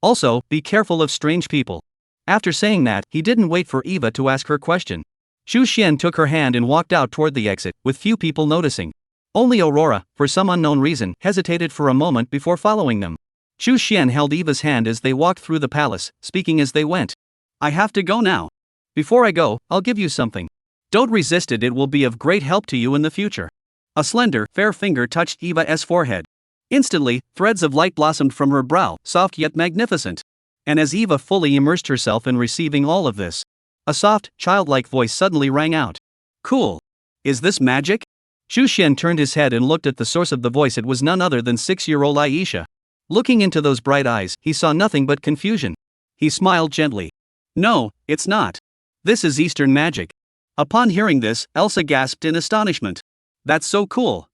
Also, be careful of strange people. After saying that, he didn't wait for Eva to ask her question. Shu Xian took her hand and walked out toward the exit, with few people noticing. Only Aurora, for some unknown reason, hesitated for a moment before following them. Shu Xian held Eva's hand as they walked through the palace, speaking as they went. I have to go now. Before I go, I'll give you something. Don't resist it, it will be of great help to you in the future. A slender, fair finger touched Eva's forehead. Instantly, threads of light blossomed from her brow, soft yet magnificent. And as Eva fully immersed herself in receiving all of this, a soft, childlike voice suddenly rang out. Cool. Is this magic? Shu Xian turned his head and looked at the source of the voice. It was none other than 6-year-old Aisha. Looking into those bright eyes, he saw nothing but confusion. He smiled gently. No, it's not. This is Eastern magic. Upon hearing this, Elsa gasped in astonishment. That's so cool.